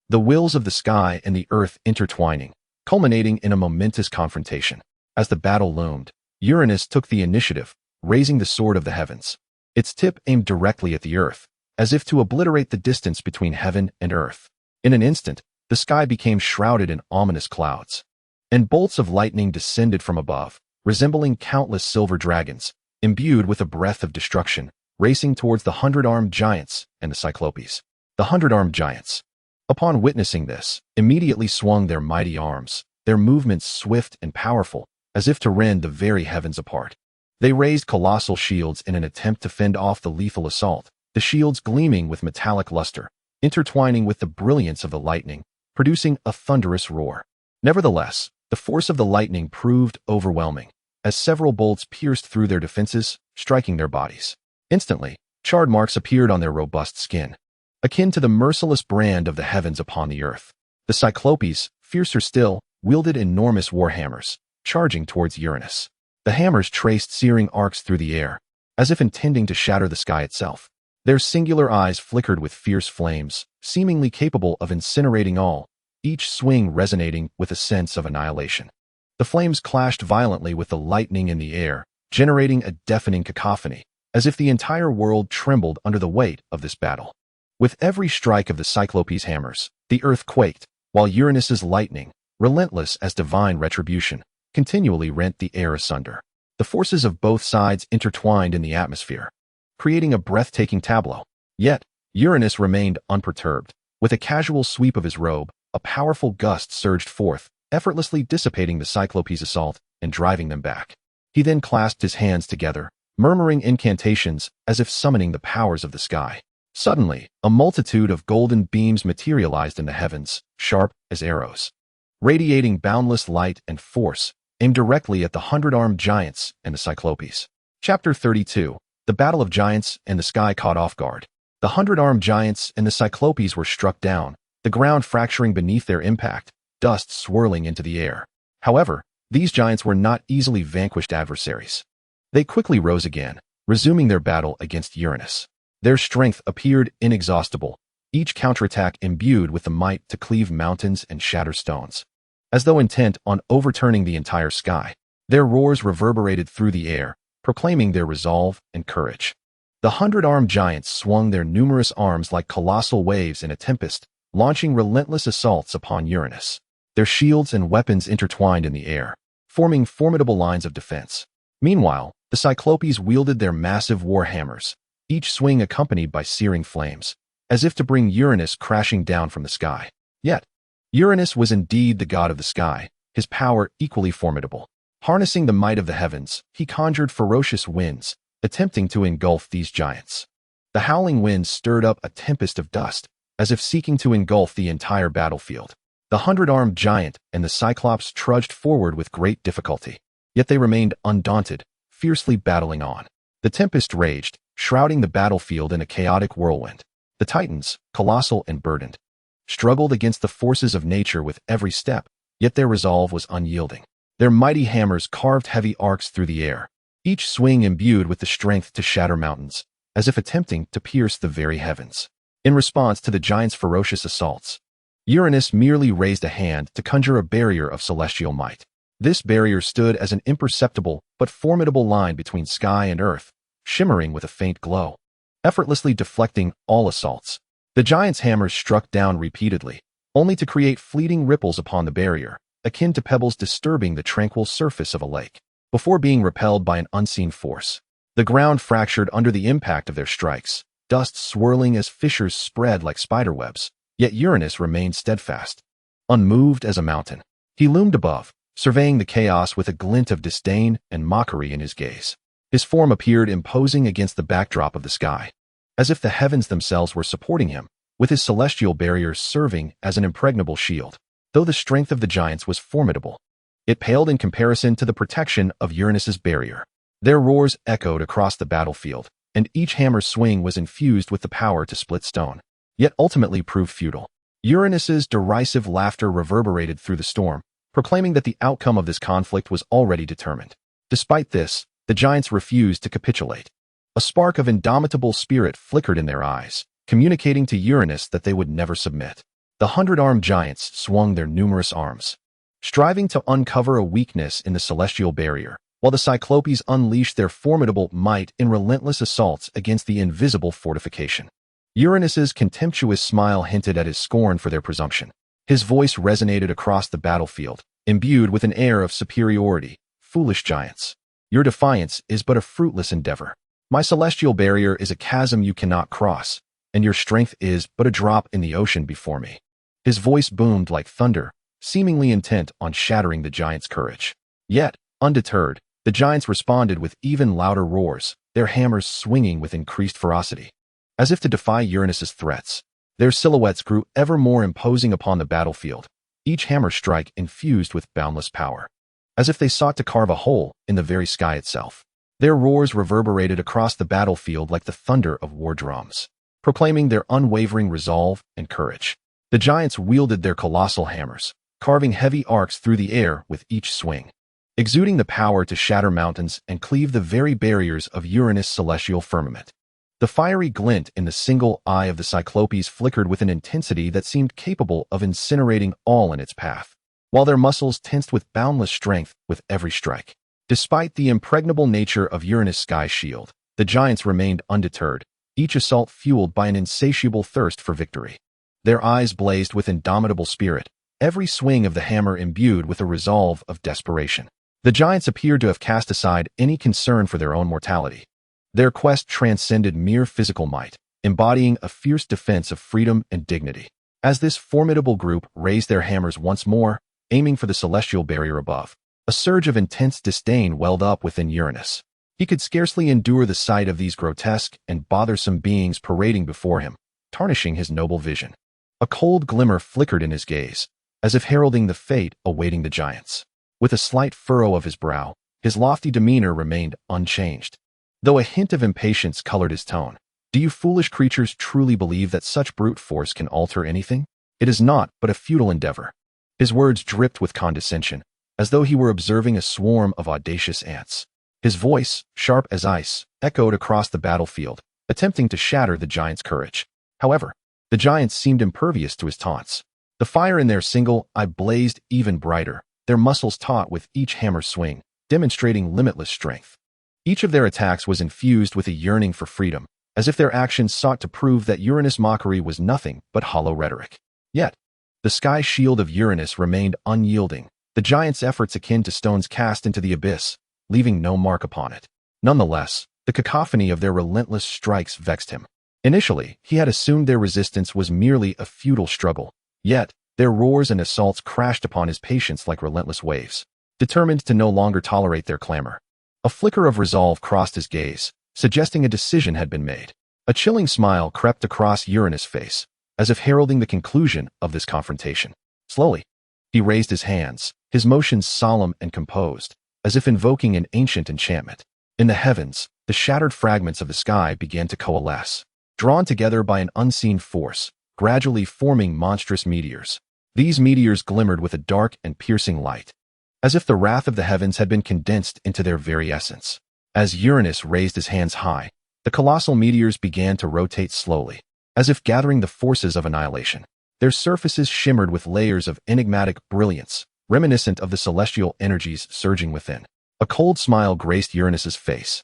the wills of the sky and the earth intertwining, culminating in a momentous confrontation. As the battle loomed, Uranus took the initiative, raising the sword of the heavens. Its tip aimed directly at the earth, as if to obliterate the distance between heaven and earth. In an instant, the sky became shrouded in ominous clouds, and bolts of lightning descended from above, resembling countless silver dragons, imbued with a breath of destruction, racing towards the 100-armed giants and the Cyclopes. The 100-armed giants, upon witnessing this, immediately swung their mighty arms, their movements swift and powerful, as if to rend the very heavens apart. They raised colossal shields in an attempt to fend off the lethal assault, the shields gleaming with metallic luster, intertwining with the brilliance of the lightning, producing a thunderous roar. Nevertheless, the force of the lightning proved overwhelming, as several bolts pierced through their defenses, striking their bodies. Instantly, charred marks appeared on their robust skin, akin to the merciless brand of the heavens upon the earth. The Cyclopes, fiercer still, wielded enormous warhammers, charging towards Uranus. The hammers traced searing arcs through the air, as if intending to shatter the sky itself. Their singular eyes flickered with fierce flames, seemingly capable of incinerating all, each swing resonating with a sense of annihilation. The flames clashed violently with the lightning in the air, generating a deafening cacophony, as if the entire world trembled under the weight of this battle. With every strike of the Cyclopes' hammers, the earth quaked, while Uranus's lightning, relentless as divine retribution, continually rent the air asunder. The forces of both sides intertwined in the atmosphere, creating a breathtaking tableau. Yet, Uranus remained unperturbed. With a casual sweep of his robe, a powerful gust surged forth, effortlessly dissipating the Cyclopes' assault and driving them back. He then clasped his hands together, murmuring incantations as if summoning the powers of the sky. Suddenly, a multitude of golden beams materialized in the heavens, sharp as arrows, radiating boundless light and force, aimed directly at the 100-armed giants and the Cyclopes. Chapter 32. The Battle of Giants and the Sky Caught Off Guard. The 100-armed giants and the Cyclopes were struck down, the ground fracturing beneath their impact, dust swirling into the air. However, these giants were not easily vanquished adversaries. They quickly rose again, resuming their battle against Uranus. Their strength appeared inexhaustible, each counterattack imbued with the might to cleave mountains and shatter stones. As though intent on overturning the entire sky, their roars reverberated through the air, proclaiming their resolve and courage. The 100-armed giants swung their numerous arms like colossal waves in a tempest, launching relentless assaults upon Uranus. Their shields and weapons intertwined in the air, forming formidable lines of defense. Meanwhile, the Cyclopes wielded their massive war hammers, each swing accompanied by searing flames, as if to bring Uranus crashing down from the sky. Yet, Uranus was indeed the god of the sky, his power equally formidable. Harnessing the might of the heavens, he conjured ferocious winds, attempting to engulf these giants. The howling winds stirred up a tempest of dust, as if seeking to engulf the entire battlefield. The 100-armed giant and the Cyclops trudged forward with great difficulty, yet they remained undaunted, fiercely battling on. The tempest raged, shrouding the battlefield in a chaotic whirlwind. The Titans, colossal and burdened, struggled against the forces of nature with every step, yet their resolve was unyielding. Their mighty hammers carved heavy arcs through the air, each swing imbued with the strength to shatter mountains, as if attempting to pierce the very heavens. In response to the giants' ferocious assaults, Uranus merely raised a hand to conjure a barrier of celestial might. This barrier stood as an imperceptible but formidable line between sky and earth, shimmering with a faint glow, effortlessly deflecting all assaults. The giants' hammers struck down repeatedly, only to create fleeting ripples upon the barrier, akin to pebbles disturbing the tranquil surface of a lake. Before being repelled by an unseen force, the ground fractured under the impact of their strikes, dust swirling as fissures spread like spiderwebs. Yet Uranus remained steadfast, unmoved as a mountain. He loomed above, surveying the chaos with a glint of disdain and mockery in his gaze. His form appeared imposing against the backdrop of the sky, as if the heavens themselves were supporting him, with his celestial barrier serving as an impregnable shield. Though the strength of the giants was formidable, It paled in comparison to the protection of Uranus's barrier. Their roars echoed across the battlefield, and each hammer's swing was infused with the power to split stone, yet ultimately proved futile. Uranus's derisive laughter reverberated through the storm, proclaiming that the outcome of this conflict was already determined. Despite this, the giants refused to capitulate. A spark of indomitable spirit flickered in their eyes, communicating to Uranus that they would never submit. The 100-armed giants swung their numerous arms, striving to uncover a weakness in the celestial barrier, while the Cyclopes unleashed their formidable might in relentless assaults against the invisible fortification. Uranus's contemptuous smile hinted at his scorn for their presumption. His voice resonated across the battlefield, imbued with an air of superiority. Foolish giants, your defiance is but a fruitless endeavor. My celestial barrier is a chasm you cannot cross, and your strength is but a drop in the ocean before me. His voice boomed like thunder, seemingly intent on shattering the giants' courage. Yet, undeterred, the giants responded with even louder roars, their hammers swinging with increased ferocity. As if to defy Uranus's threats, their silhouettes grew ever more imposing upon the battlefield, each hammer strike infused with boundless power. As if they sought to carve a hole in the very sky itself. Their roars reverberated across the battlefield like the thunder of war drums, proclaiming their unwavering resolve and courage. The giants wielded their colossal hammers, carving heavy arcs through the air with each swing, exuding the power to shatter mountains and cleave the very barriers of Uranus' celestial firmament. The fiery glint in the single eye of the Cyclopes flickered with an intensity that seemed capable of incinerating all in its path, while their muscles tensed with boundless strength with every strike. Despite the impregnable nature of Uranus' sky shield, the giants remained undeterred, each assault fueled by an insatiable thirst for victory. Their eyes blazed with indomitable spirit, every swing of the hammer imbued with a resolve of desperation. The giants appeared to have cast aside any concern for their own mortality. Their quest transcended mere physical might, embodying a fierce defense of freedom and dignity. As this formidable group raised their hammers once more, aiming for the celestial barrier above, a surge of intense disdain welled up within Uranus. He could scarcely endure the sight of these grotesque and bothersome beings parading before him, tarnishing his noble vision. A cold glimmer flickered in his gaze, as if heralding the fate awaiting the giants. With a slight furrow of his brow, his lofty demeanor remained unchanged, though a hint of impatience colored his tone. Do you foolish creatures truly believe that such brute force can alter anything? It is not but a futile endeavor. His words dripped with condescension, as though he were observing a swarm of audacious ants. His voice, sharp as ice, echoed across the battlefield, attempting to shatter the giants' courage. However, the giants seemed impervious to his taunts. The fire in their single eye blazed even brighter, their muscles taut with each hammer swing, demonstrating limitless strength. Each of their attacks was infused with a yearning for freedom, as if their actions sought to prove that Uranus' mockery was nothing but hollow rhetoric. Yet, the sky shield of Uranus remained unyielding, the giants' efforts akin to stones cast into the abyss, leaving no mark upon it. Nonetheless, the cacophony of their relentless strikes vexed him. Initially, he had assumed their resistance was merely a futile struggle, yet their roars and assaults crashed upon his patience like relentless waves, determined to no longer tolerate their clamor. A flicker of resolve crossed his gaze, suggesting a decision had been made. A chilling smile crept across Uranus' face, as if heralding the conclusion of this confrontation. Slowly, he raised his hands, his motions solemn and composed, as if invoking an ancient enchantment. In the heavens, the shattered fragments of the sky began to coalesce, drawn together by an unseen force, gradually forming monstrous meteors. These meteors glimmered with a dark and piercing light, as if the wrath of the heavens had been condensed into their very essence. As Uranus raised his hands high, the colossal meteors began to rotate slowly, as if gathering the forces of annihilation. Their surfaces shimmered with layers of enigmatic brilliance, reminiscent of the celestial energies surging within. A cold smile graced Uranus's face,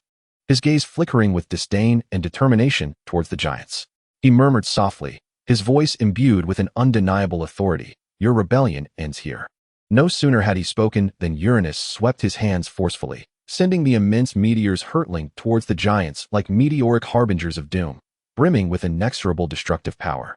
his gaze flickering with disdain and determination towards the giants. He murmured softly, his voice imbued with an undeniable authority, "Your rebellion ends here." No sooner had he spoken than Uranus swept his hands forcefully, sending the immense meteors hurtling towards the giants like meteoric harbingers of doom, brimming with inexorable destructive power.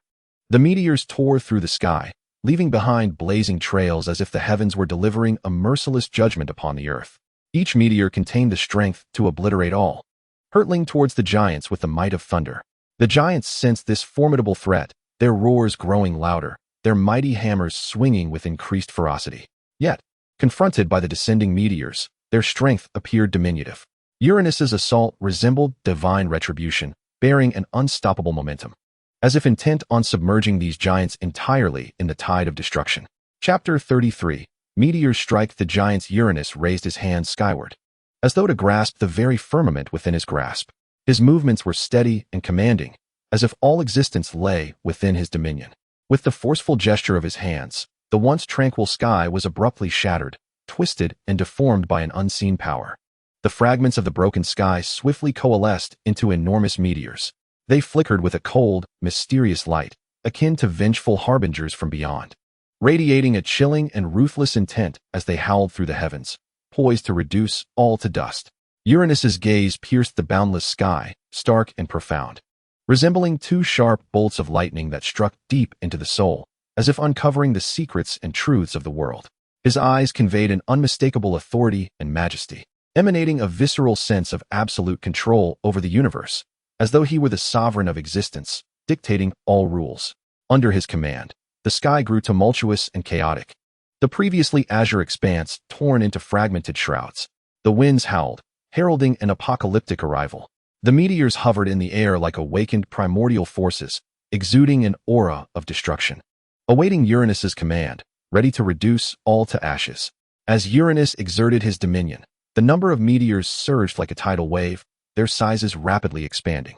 The meteors tore through the sky, leaving behind blazing trails as if the heavens were delivering a merciless judgment upon the earth. Each meteor contained the strength to obliterate all, hurtling towards the giants with the might of thunder. The giants sensed this formidable threat, their roars growing louder, their mighty hammers swinging with increased ferocity. Yet, Confronted by the descending meteors, their strength appeared diminutive. Uranus's assault resembled divine retribution, bearing an unstoppable momentum, as if intent on submerging these giants entirely in the tide of destruction. Chapter 33. Meteors strike the giants. Uranus raised his hands skyward, as though to grasp the very firmament within his grasp. His movements were steady and commanding, as if all existence lay within his dominion. With the forceful gesture of his hands, the once tranquil sky was abruptly shattered, twisted, and deformed by an unseen power. The fragments of the broken sky swiftly coalesced into enormous meteors. They flickered with a cold, mysterious light, akin to vengeful harbingers from beyond, radiating a chilling and ruthless intent as they howled through the heavens, poised to reduce all to dust. Uranus's gaze pierced the boundless sky, stark and profound, resembling two sharp bolts of lightning that struck deep into the soul, as if uncovering the secrets and truths of the world. His eyes conveyed an unmistakable authority and majesty, emanating a visceral sense of absolute control over the universe, as though he were the sovereign of existence, dictating all rules. Under his command, the sky grew tumultuous and chaotic. The previously azure expanse torn into fragmented shrouds. The winds howled, heralding an apocalyptic arrival. The meteors hovered in the air like awakened primordial forces, exuding an aura of destruction, awaiting Uranus's command, ready to reduce all to ashes. As Uranus exerted his dominion, the number of meteors surged like a tidal wave, their sizes rapidly expanding,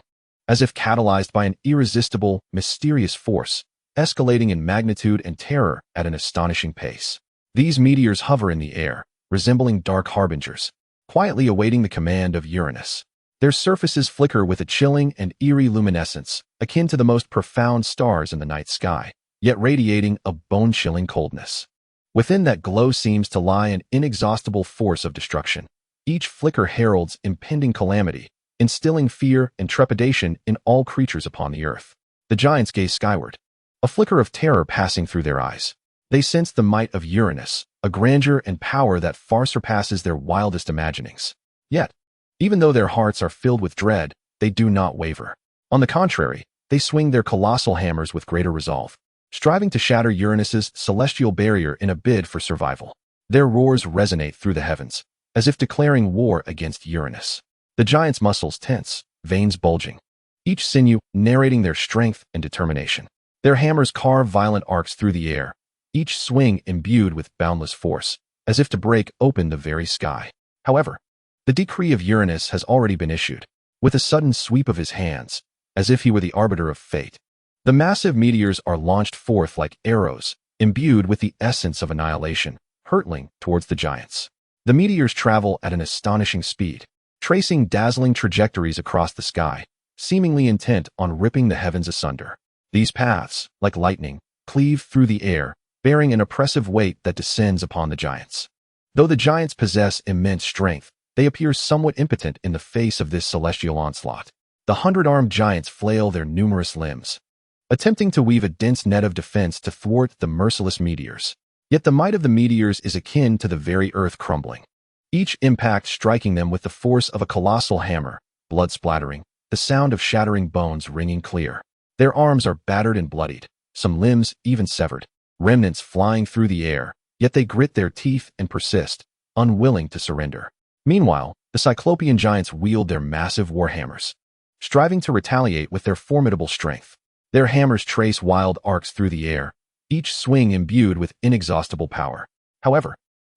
as if catalyzed by an irresistible, mysterious force, escalating in magnitude and terror at an astonishing pace. These meteors hover in the air, resembling dark harbingers, quietly awaiting the command of Uranus. Their surfaces flicker with a chilling and eerie luminescence, akin to the most profound stars in the night sky, yet radiating a bone-chilling coldness. Within that glow seems to lie an inexhaustible force of destruction. Each flicker heralds impending calamity, instilling fear and trepidation in all creatures upon the earth. The giants gaze skyward, a flicker of terror passing through their eyes. They sense the might of Uranus, a grandeur and power that far surpasses their wildest imaginings. Yet, even though their hearts are filled with dread, they do not waver. On the contrary, they swing their colossal hammers with greater resolve, striving to shatter Uranus's celestial barrier in a bid for survival. Their roars resonate through the heavens, as if declaring war against Uranus. The giants' muscles tense, veins bulging, each sinew narrating their strength and determination. Their hammers carve violent arcs through the air, each swing imbued with boundless force, as if to break open the very sky. However, the decree of Uranus has already been issued. With a sudden sweep of his hands, as if he were the arbiter of fate, the massive meteors are launched forth like arrows, imbued with the essence of annihilation, hurtling towards the giants. The meteors travel at an astonishing speed, tracing dazzling trajectories across the sky, seemingly intent on ripping the heavens asunder. These paths, like lightning, cleave through the air, bearing an oppressive weight that descends upon the giants. Though the giants possess immense strength, they appear somewhat impotent in the face of this celestial onslaught. The 100-armed giants flail their numerous limbs, attempting to weave a dense net of defense to thwart the merciless meteors. Yet the might of the meteors is akin to the very earth crumbling, each impact striking them with the force of a colossal hammer, blood splattering, the sound of shattering bones ringing clear. Their arms are battered and bloodied, some limbs even severed, remnants flying through the air, yet they grit their teeth and persist, unwilling to surrender. Meanwhile, the Cyclopean giants wield their massive warhammers, striving to retaliate with their formidable strength. Their hammers trace wild arcs through the air, each swing imbued with inexhaustible power. However,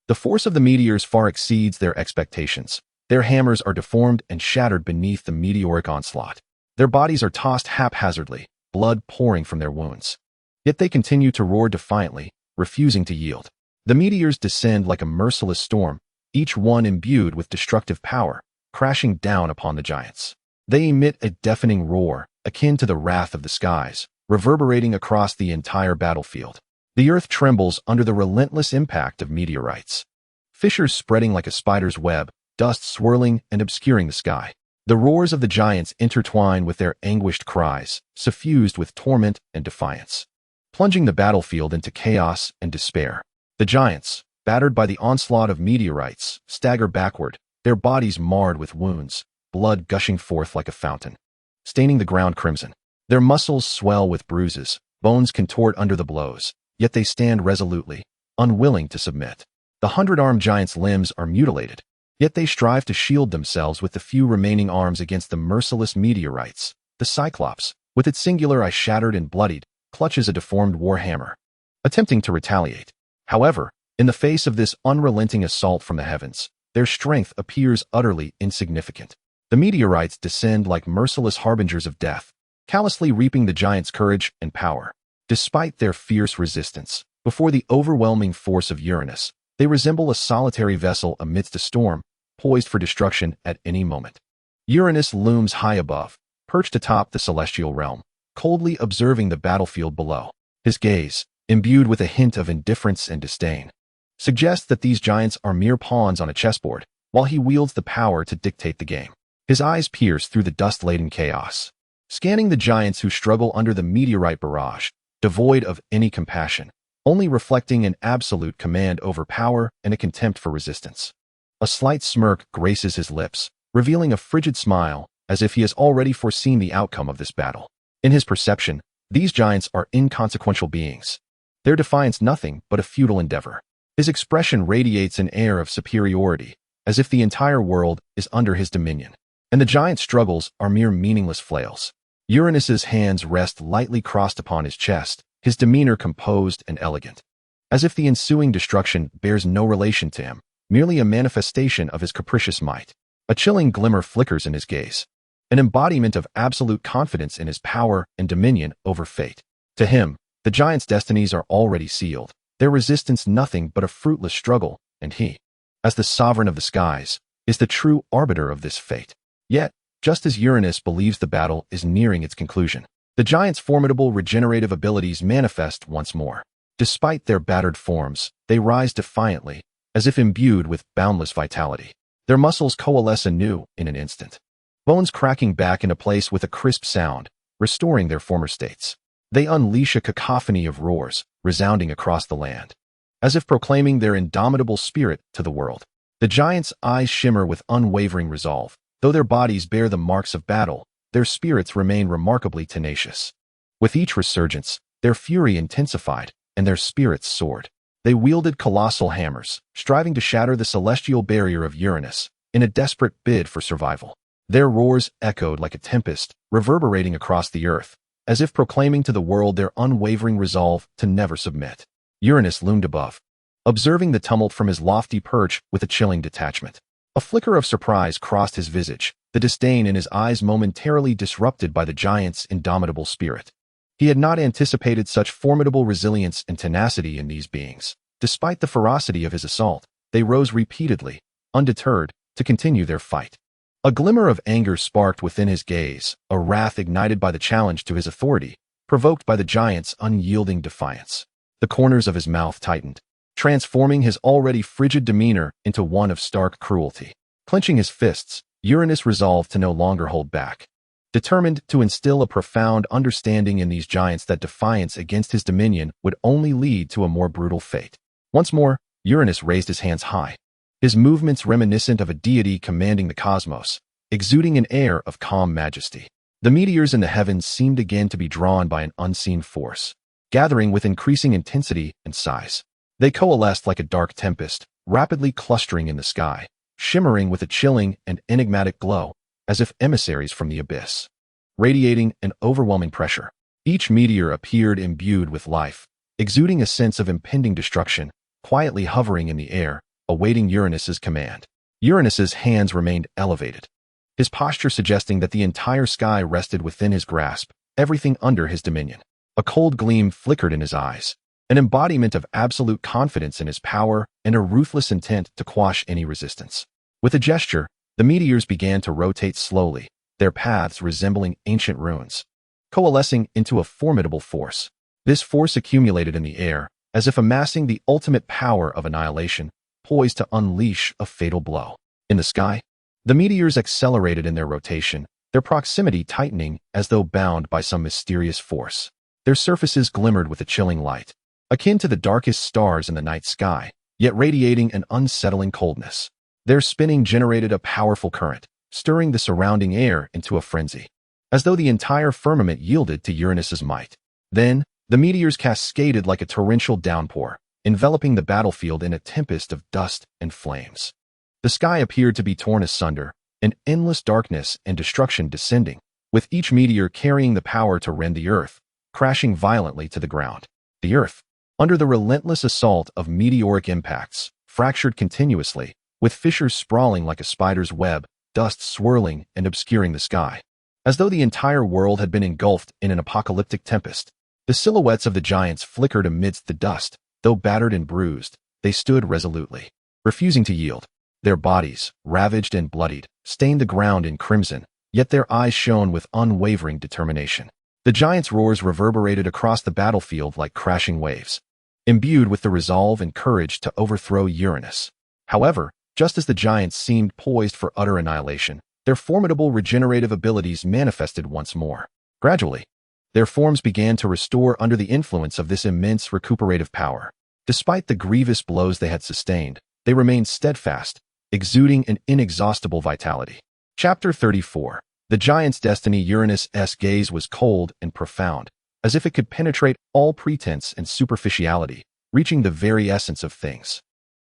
the force of the meteors far exceeds their expectations. Their hammers are deformed and shattered beneath the meteoric onslaught. Their bodies are tossed haphazardly, blood pouring from their wounds. Yet they continue to roar defiantly, refusing to yield. The meteors descend like a merciless storm, each one imbued with destructive power, crashing down upon the giants. They emit a deafening roar, akin to the wrath of the skies, reverberating across the entire battlefield. The earth trembles under the relentless impact of meteorites. Fissures spreading like a spider's web, dust swirling and obscuring the sky. The roars of the giants intertwine with their anguished cries, suffused with torment and defiance, plunging the battlefield into chaos and despair. The giants, battered by the onslaught of meteorites, stagger backward, their bodies marred with wounds, blood gushing forth like a fountain, staining the ground crimson. Their muscles swell with bruises, bones contort under the blows, yet they stand resolutely, unwilling to submit. The 100-armed giant's limbs are mutilated, yet they strive to shield themselves with the few remaining arms against the merciless meteorites. The Cyclops, with its singular eye shattered and bloodied, clutches a deformed war hammer, attempting to retaliate. However, in the face of this unrelenting assault from the heavens, their strength appears utterly insignificant. The meteorites descend like merciless harbingers of death, callously reaping the giant's courage and power. Despite their fierce resistance, before the overwhelming force of Uranus, they resemble a solitary vessel amidst a storm, poised for destruction at any moment. Uranus looms high above, perched atop the celestial realm, coldly observing the battlefield below. His gaze, imbued with a hint of indifference and disdain, suggests that these giants are mere pawns on a chessboard, while he wields the power to dictate the game. His eyes pierce through the dust-laden chaos, scanning the giants who struggle under the meteorite barrage, devoid of any compassion, only reflecting an absolute command over power and a contempt for resistance. A slight smirk graces his lips, revealing a frigid smile, as if he has already foreseen the outcome of this battle. In his perception, these giants are inconsequential beings, their defiance nothing but a futile endeavor. His expression radiates an air of superiority, as if the entire world is under his dominion, and the giant's struggles are mere meaningless flails. Uranus's hands rest lightly crossed upon his chest, his demeanor composed and elegant, as if the ensuing destruction bears no relation to him, merely a manifestation of his capricious might. A chilling glimmer flickers in his gaze, an embodiment of absolute confidence in his power and dominion over fate. To him, the giant's destinies are already sealed, their resistance nothing but a fruitless struggle, and he, as the sovereign of the skies, is the true arbiter of this fate. Yet, just as Uranus believes the battle is nearing its conclusion, the giant's formidable regenerative abilities manifest once more. Despite their battered forms, they rise defiantly, as if imbued with boundless vitality. Their muscles coalesce anew in an instant, bones cracking back into place with a crisp sound, restoring their former states. They unleash a cacophony of roars, resounding across the land, as if proclaiming their indomitable spirit to the world. The giants' eyes shimmer with unwavering resolve. Though their bodies bear the marks of battle, their spirits remain remarkably tenacious. With each resurgence, their fury intensified, and their spirits soared. They wielded colossal hammers, striving to shatter the celestial barrier of Uranus, in a desperate bid for survival. Their roars echoed like a tempest, reverberating across the earth, as if proclaiming to the world their unwavering resolve to never submit. Uranus loomed above, observing the tumult from his lofty perch with a chilling detachment. A flicker of surprise crossed his visage, the disdain in his eyes momentarily disrupted by the giant's indomitable spirit. He had not anticipated such formidable resilience and tenacity in these beings. Despite the ferocity of his assault, they rose repeatedly, undeterred, to continue their fight. A glimmer of anger sparked within his gaze, a wrath ignited by the challenge to his authority, provoked by the giant's unyielding defiance. The corners of his mouth tightened, transforming his already frigid demeanor into one of stark cruelty. Clenching his fists, Uranus resolved to no longer hold back. Determined to instill a profound understanding in these giants that defiance against his dominion would only lead to a more brutal fate. Once more, Uranus raised his hands high, his movements reminiscent of a deity commanding the cosmos, exuding an air of calm majesty. The meteors in the heavens seemed again to be drawn by an unseen force, gathering with increasing intensity and size. They coalesced like a dark tempest, rapidly clustering in the sky, shimmering with a chilling and enigmatic glow, as if emissaries from the abyss. Radiating an overwhelming pressure, each meteor appeared imbued with life, exuding a sense of impending destruction, quietly hovering in the air, awaiting Uranus's command. Uranus's hands remained elevated, his posture suggesting that the entire sky rested within his grasp, everything under his dominion. A cold gleam flickered in his eyes, an embodiment of absolute confidence in his power and a ruthless intent to quash any resistance. With a gesture, the meteors began to rotate slowly, their paths resembling ancient runes, coalescing into a formidable force. This force accumulated in the air, as if amassing the ultimate power of annihilation, poised to unleash a fatal blow. In the sky, the meteors accelerated in their rotation, their proximity tightening as though bound by some mysterious force. Their surfaces glimmered with a chilling light, akin to the darkest stars in the night sky, yet radiating an unsettling coldness. Their spinning generated a powerful current, stirring the surrounding air into a frenzy, as though the entire firmament yielded to Uranus's might. Then, the meteors cascaded like a torrential downpour, enveloping the battlefield in a tempest of dust and flames. The sky appeared to be torn asunder, an endless darkness and destruction descending, with each meteor carrying the power to rend the earth, crashing violently to the ground. The earth, under the relentless assault of meteoric impacts, fractured continuously, with fissures sprawling like a spider's web, dust swirling and obscuring the sky. As though the entire world had been engulfed in an apocalyptic tempest, the silhouettes of the giants flickered amidst the dust. Though battered and bruised, they stood resolutely, refusing to yield. Their bodies, ravaged and bloodied, stained the ground in crimson, yet their eyes shone with unwavering determination. The giants' roars reverberated across the battlefield like crashing waves, imbued with the resolve and courage to overthrow Uranus. However, just as the giants seemed poised for utter annihilation, their formidable regenerative abilities manifested once more. Gradually, their forms began to restore under the influence of this immense recuperative power. Despite the grievous blows they had sustained, they remained steadfast, exuding an inexhaustible vitality. Chapter 34. The giant's destiny. Uranus' gaze was cold and profound, as if it could penetrate all pretense and superficiality, reaching the very essence of things.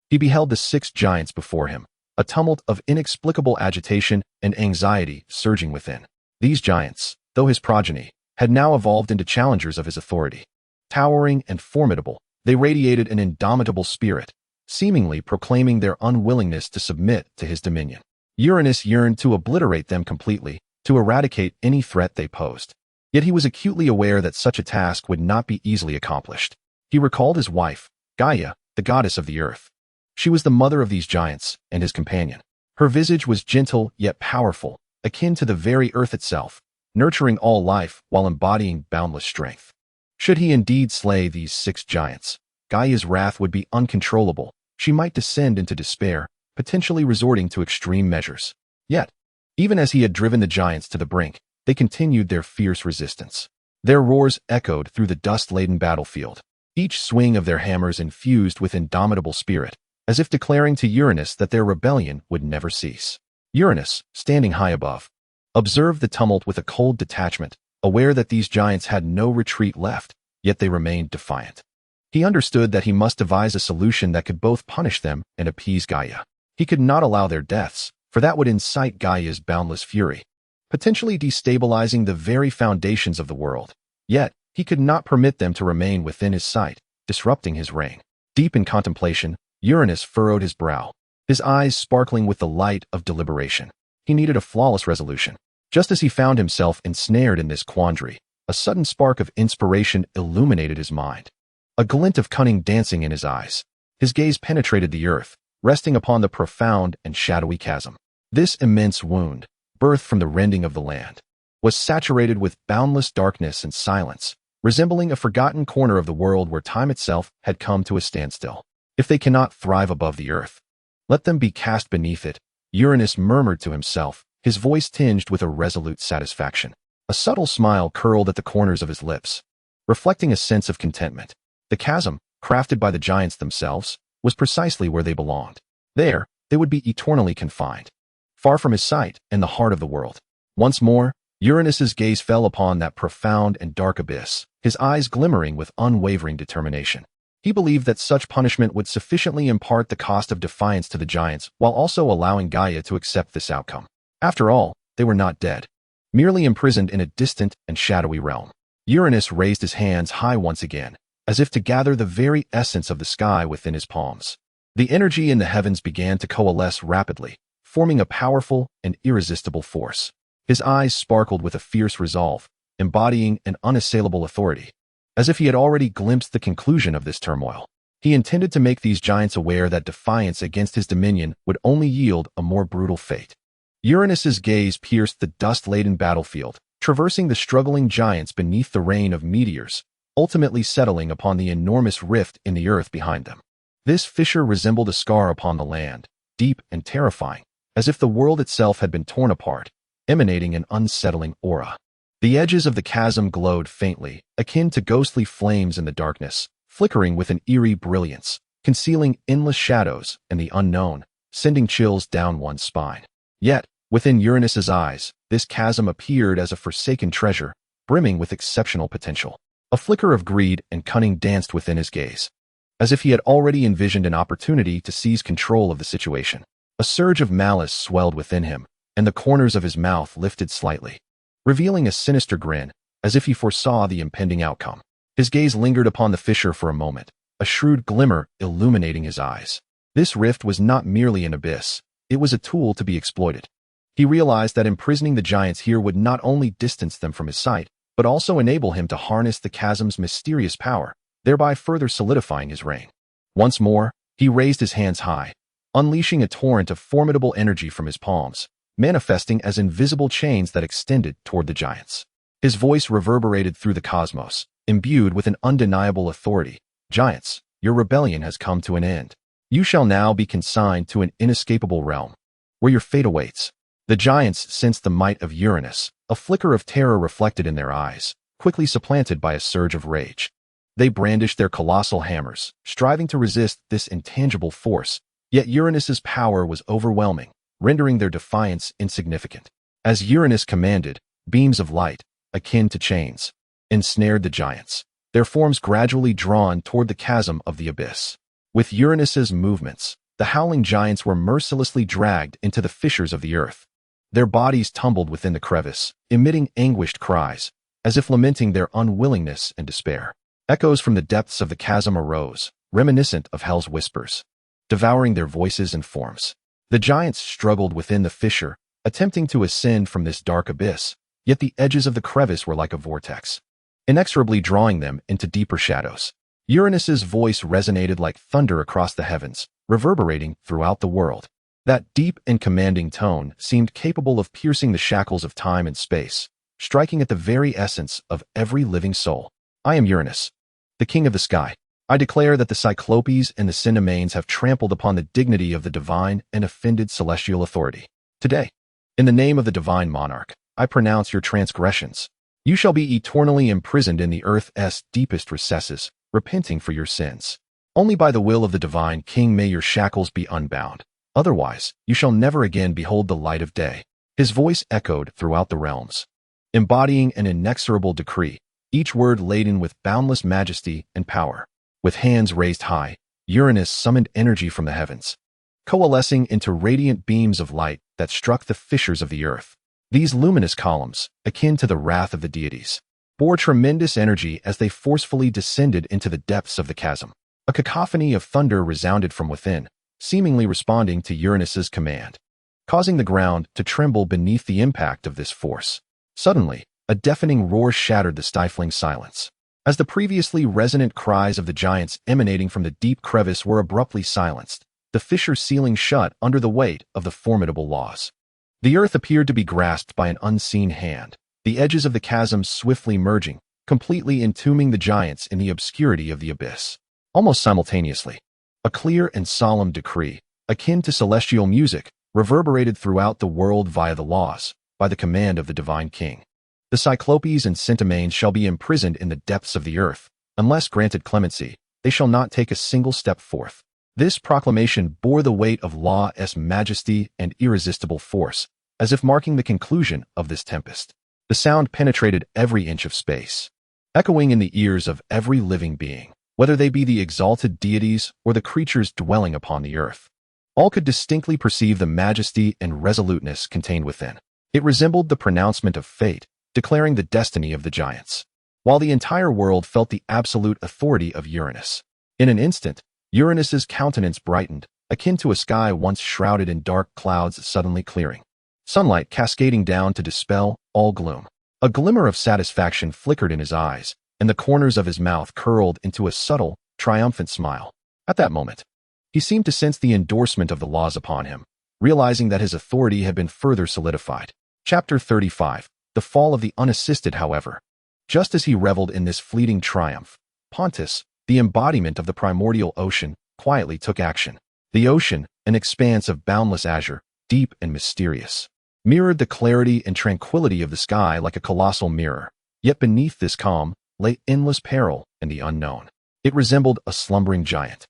He beheld the 6 giants before him, a tumult of inexplicable agitation and anxiety surging within. These giants, though his progeny, had now evolved into challengers of his authority. Towering and formidable, they radiated an indomitable spirit, seemingly proclaiming their unwillingness to submit to his dominion. Uranus yearned to obliterate them completely, to eradicate any threat they posed. Yet he was acutely aware that such a task would not be easily accomplished. He recalled his wife, Gaia, the goddess of the earth. She was the mother of these giants and his companion. Her visage was gentle yet powerful, akin to the very earth itself, nurturing all life while embodying boundless strength. Should he indeed slay these 6 giants, Gaia's wrath would be uncontrollable. She might descend into despair, potentially resorting to extreme measures. Yet, even as he had driven the giants to the brink, they continued their fierce resistance. Their roars echoed through the dust-laden battlefield, each swing of their hammers infused with indomitable spirit, as if declaring to Uranus that their rebellion would never cease. Uranus, standing high above, observed the tumult with a cold detachment, aware that these giants had no retreat left, yet they remained defiant. He understood that he must devise a solution that could both punish them and appease Gaia. He could not allow their deaths, for that would incite Gaia's boundless fury, potentially destabilizing the very foundations of the world. Yet, he could not permit them to remain within his sight, disrupting his reign. Deep in contemplation, Uranus furrowed his brow, his eyes sparkling with the light of deliberation. He needed a flawless resolution. Just as he found himself ensnared in this quandary, a sudden spark of inspiration illuminated his mind. A glint of cunning dancing in his eyes. His gaze penetrated the earth, resting upon the profound and shadowy chasm. This immense wound, birthed from the rending of the land, was saturated with boundless darkness and silence, resembling a forgotten corner of the world where time itself had come to a standstill. If they cannot thrive above the earth, let them be cast beneath it, Uranus murmured to himself, his voice tinged with a resolute satisfaction. A subtle smile curled at the corners of his lips, reflecting a sense of contentment. The chasm, crafted by the giants themselves, was precisely where they belonged. There, they would be eternally confined, far from his sight and the heart of the world. Once more, Uranus's gaze fell upon that profound and dark abyss, his eyes glimmering with unwavering determination. He believed that such punishment would sufficiently impart the cost of defiance to the giants while also allowing Gaia to accept this outcome. After all, they were not dead, merely imprisoned in a distant and shadowy realm. Uranus raised his hands high once again, as if to gather the very essence of the sky within his palms. The energy in the heavens began to coalesce rapidly, forming a powerful and irresistible force. His eyes sparkled with a fierce resolve, embodying an unassailable authority. As if he had already glimpsed the conclusion of this turmoil, he intended to make these giants aware that defiance against his dominion would only yield a more brutal fate. Uranus's gaze pierced the dust-laden battlefield, traversing the struggling giants beneath the rain of meteors, ultimately settling upon the enormous rift in the earth behind them. This fissure resembled a scar upon the land, deep and terrifying, as if the world itself had been torn apart, emanating an unsettling aura. The edges of the chasm glowed faintly, akin to ghostly flames in the darkness, flickering with an eerie brilliance, concealing endless shadows and the unknown, sending chills down one's spine. Yet, within Uranus's eyes, this chasm appeared as a forsaken treasure, brimming with exceptional potential. A flicker of greed and cunning danced within his gaze. as if he had already envisioned an opportunity to seize control of the situation. A surge of malice swelled within him, and the corners of his mouth lifted slightly, revealing a sinister grin, as if he foresaw the impending outcome. His gaze lingered upon the fissure for a moment, a shrewd glimmer illuminating his eyes. This rift was not merely an abyss, it was a tool to be exploited. He realized that imprisoning the giants here would not only distance them from his sight, but also enable him to harness the chasm's mysterious power, thereby further solidifying his reign. Once more, he raised his hands high, unleashing a torrent of formidable energy from his palms, manifesting as invisible chains that extended toward the giants. His voice reverberated through the cosmos, imbued with an undeniable authority. Giants, your rebellion has come to an end. You shall now be consigned to an inescapable realm, where your fate awaits. The giants sensed the might of Uranus, a flicker of terror reflected in their eyes, quickly supplanted by a surge of rage. They brandished their colossal hammers, striving to resist this intangible force, yet Uranus's power was overwhelming, rendering their defiance insignificant. As Uranus commanded, beams of light, akin to chains, ensnared the giants, their forms gradually drawn toward the chasm of the abyss. With Uranus's movements, the howling giants were mercilessly dragged into the fissures of the earth. Their bodies tumbled within the crevice, emitting anguished cries, as if lamenting their unwillingness and despair. Echoes from the depths of the chasm arose, reminiscent of hell's whispers, devouring their voices and forms. The giants struggled within the fissure, attempting to ascend from this dark abyss, yet the edges of the crevice were like a vortex, inexorably drawing them into deeper shadows. Uranus's voice resonated like thunder across the heavens, reverberating throughout the world. That deep and commanding tone seemed capable of piercing the shackles of time and space, striking at the very essence of every living soul. I am Uranus, the king of the sky. I declare that the Cyclopes and the Cendamanes have trampled upon the dignity of the divine and offended celestial authority. Today, in the name of the divine monarch, I pronounce your transgressions. You shall be eternally imprisoned in the earth's deepest recesses, repenting for your sins. Only by the will of the divine king may your shackles be unbound. Otherwise, you shall never again behold the light of day. His voice echoed throughout the realms, embodying an inexorable decree, each word laden with boundless majesty and power. With hands raised high, Uranus summoned energy from the heavens, coalescing into radiant beams of light that struck the fissures of the earth. These luminous columns, akin to the wrath of the deities, bore tremendous energy as they forcefully descended into the depths of the chasm. A cacophony of thunder resounded from within, seemingly responding to Uranus's command, causing the ground to tremble beneath the impact of this force. Suddenly, a deafening roar shattered the stifling silence, as the previously resonant cries of the giants emanating from the deep crevice were abruptly silenced, the fissure sealing shut under the weight of the formidable laws. The earth appeared to be grasped by an unseen hand, the edges of the chasm swiftly merging, completely entombing the giants in the obscurity of the abyss. Almost simultaneously, a clear and solemn decree, akin to celestial music, reverberated throughout the world via the laws, by the command of the divine king. The Cyclopes and Cendamanes shall be imprisoned in the depths of the earth. Unless granted clemency, they shall not take a single step forth. This proclamation bore the weight of law's majesty and irresistible force, as if marking the conclusion of this tempest. The sound penetrated every inch of space, echoing in the ears of every living being, whether they be the exalted deities or the creatures dwelling upon the earth. All could distinctly perceive the majesty and resoluteness contained within. It resembled the pronouncement of fate, declaring the destiny of the giants, while the entire world felt the absolute authority of Uranus. In an instant, Uranus's countenance brightened, akin to a sky once shrouded in dark clouds suddenly clearing, sunlight cascading down to dispel all gloom. A glimmer of satisfaction flickered in his eyes, and the corners of his mouth curled into a subtle, triumphant smile. At that moment, he seemed to sense the endorsement of the laws upon him, realizing that his authority had been further solidified. Chapter 35. The Fall of the Unassisted. However, just as he reveled in this fleeting triumph, Pontus, the embodiment of the primordial ocean, quietly took action. The ocean, an expanse of boundless azure, deep and mysterious, mirrored the clarity and tranquility of the sky like a colossal mirror. Yet beneath this calm lay endless peril and the unknown. It resembled a slumbering giant,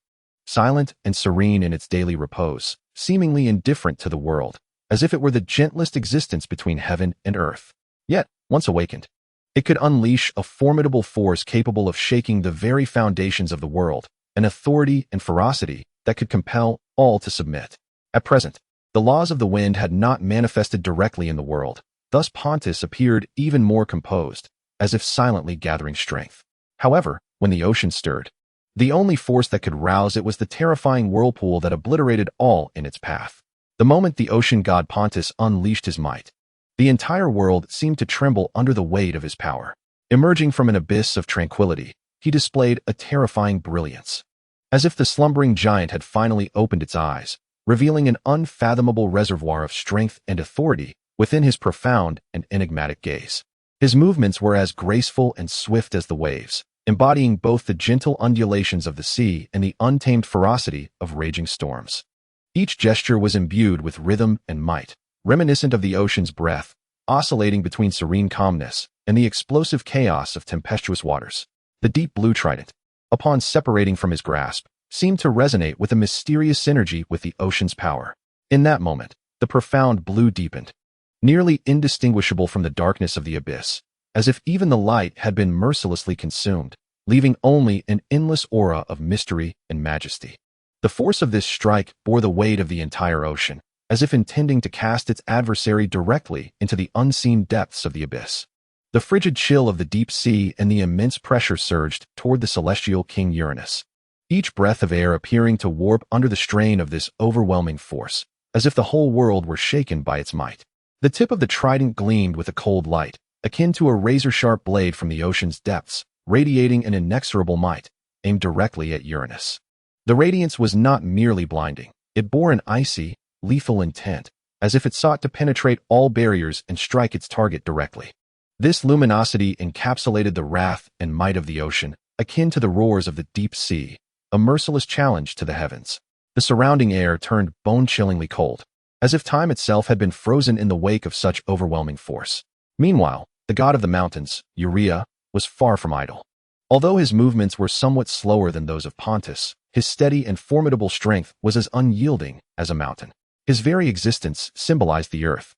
silent and serene in its daily repose, seemingly indifferent to the world, as if it were the gentlest existence between heaven and earth. Yet, once awakened, it could unleash a formidable force capable of shaking the very foundations of the world, an authority and ferocity that could compel all to submit. At present, the laws of the wind had not manifested directly in the world, thus Pontus appeared even more composed, as if silently gathering strength. However, when the ocean stirred, the only force that could rouse it was the terrifying whirlpool that obliterated all in its path. The moment the ocean god Pontus unleashed his might, the entire world seemed to tremble under the weight of his power. Emerging from an abyss of tranquility, he displayed a terrifying brilliance. As if the slumbering giant had finally opened its eyes, revealing an unfathomable reservoir of strength and authority within his profound and enigmatic gaze. His movements were as graceful and swift as the waves, embodying both the gentle undulations of the sea and the untamed ferocity of raging storms. Each gesture was imbued with rhythm and might, reminiscent of the ocean's breath, oscillating between serene calmness and the explosive chaos of tempestuous waters. The deep blue trident, upon separating from his grasp, seemed to resonate with a mysterious synergy with the ocean's power. In that moment, the profound blue deepened, nearly indistinguishable from the darkness of the abyss, as if even the light had been mercilessly consumed, leaving only an endless aura of mystery and majesty. The force of this strike bore the weight of the entire ocean, as if intending to cast its adversary directly into the unseen depths of the abyss. The frigid chill of the deep sea and the immense pressure surged toward the celestial king Uranus, each breath of air appearing to warp under the strain of this overwhelming force, as if the whole world were shaken by its might. The tip of the trident gleamed with a cold light, akin to a razor-sharp blade from the ocean's depths, radiating an inexorable might, aimed directly at Uranus. The radiance was not merely blinding, it bore an icy, lethal intent, as if it sought to penetrate all barriers and strike its target directly. This luminosity encapsulated the wrath and might of the ocean, akin to the roars of the deep sea, a merciless challenge to the heavens. The surrounding air turned bone-chillingly cold, as if time itself had been frozen in the wake of such overwhelming force. Meanwhile, the god of the mountains, Eros, was far from idle. Although his movements were somewhat slower than those of Pontus, his steady and formidable strength was as unyielding as a mountain. His very existence symbolized the earth.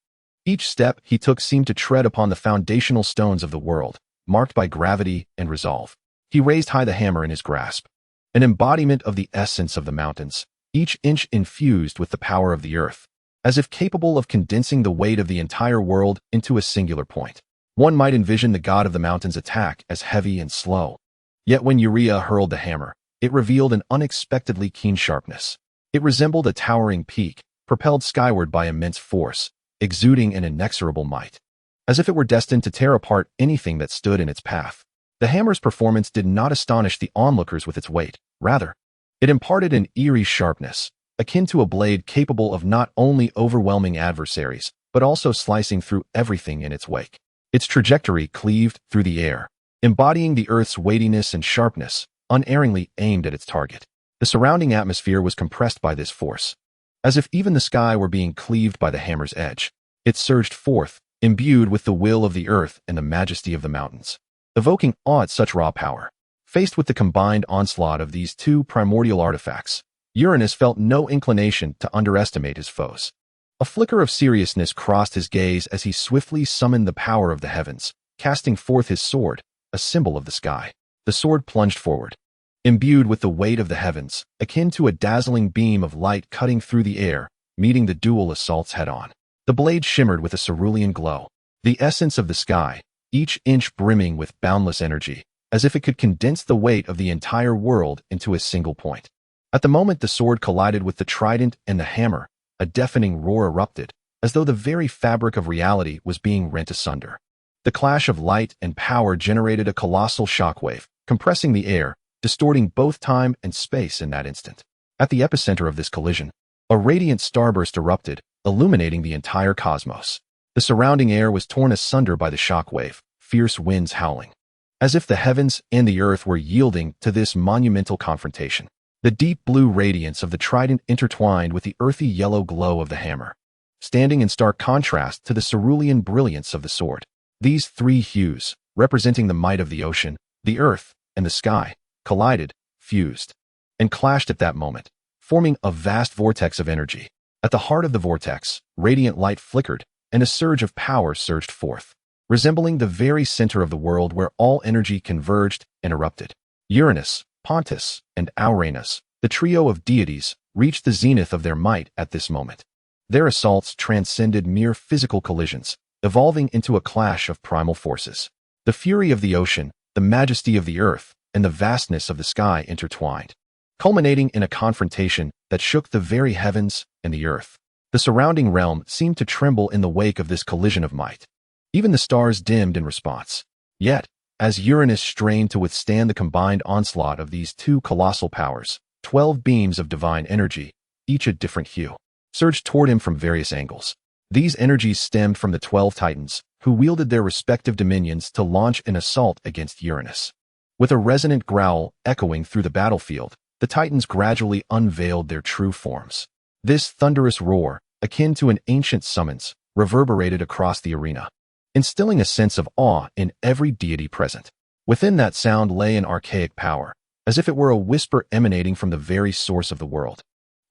Each step he took seemed to tread upon the foundational stones of the world, marked by gravity and resolve. He raised high the hammer in his grasp, an embodiment of the essence of the mountains, each inch infused with the power of the earth, as if capable of condensing the weight of the entire world into a singular point. One might envision the god of the mountains' attack as heavy and slow. Yet when Urea hurled the hammer, it revealed an unexpectedly keen sharpness. It resembled a towering peak, propelled skyward by immense force, exuding an inexorable might, as if it were destined to tear apart anything that stood in its path. The hammer's performance did not astonish the onlookers with its weight. Rather, it imparted an eerie sharpness, akin to a blade capable of not only overwhelming adversaries, but also slicing through everything in its wake. Its trajectory cleaved through the air, embodying the Earth's weightiness and sharpness, unerringly aimed at its target. The surrounding atmosphere was compressed by this force, as if even the sky were being cleaved by the hammer's edge. It surged forth, imbued with the will of the earth and the majesty of the mountains, evoking awe at such raw power. Faced with the combined onslaught of these two primordial artifacts, Uranus felt no inclination to underestimate his foes. A flicker of seriousness crossed his gaze as he swiftly summoned the power of the heavens, casting forth his sword, a symbol of the sky. The sword plunged forward, imbued with the weight of the heavens, akin to a dazzling beam of light cutting through the air, meeting the dual assaults head-on. The blade shimmered with a cerulean glow, the essence of the sky, each inch brimming with boundless energy, as if it could condense the weight of the entire world into a single point. At the moment the sword collided with the trident and the hammer, a deafening roar erupted, as though the very fabric of reality was being rent asunder. The clash of light and power generated a colossal shockwave, compressing the air, distorting both time and space in that instant. At the epicenter of this collision, a radiant starburst erupted, illuminating the entire cosmos. The surrounding air was torn asunder by the shockwave, fierce winds howling, as if the heavens and the earth were yielding to this monumental confrontation. The deep blue radiance of the trident intertwined with the earthy yellow glow of the hammer, standing in stark contrast to the cerulean brilliance of the sword. These three hues, representing the might of the ocean, the earth, and the sky, collided, fused, and clashed at that moment, forming a vast vortex of energy. At the heart of the vortex, radiant light flickered, and a surge of power surged forth, resembling the very center of the world where all energy converged and erupted. Uranus, Pontus, and Uranus, the trio of deities, reached the zenith of their might at this moment. Their assaults transcended mere physical collisions, evolving into a clash of primal forces. The fury of the ocean, the majesty of the earth, and the vastness of the sky intertwined, culminating in a confrontation that shook the very heavens and the earth. The surrounding realm seemed to tremble in the wake of this collision of might. Even the stars dimmed in response. Yet, as Uranus strained to withstand the combined onslaught of these two colossal powers, 12 beams of divine energy, each a different hue, surged toward him from various angles. These energies stemmed from the 12 titans, who wielded their respective dominions to launch an assault against Uranus. With a resonant growl echoing through the battlefield, the titans gradually unveiled their true forms. This thunderous roar, akin to an ancient summons, reverberated across the arena, instilling a sense of awe in every deity present. Within that sound lay an archaic power, as if it were a whisper emanating from the very source of the world,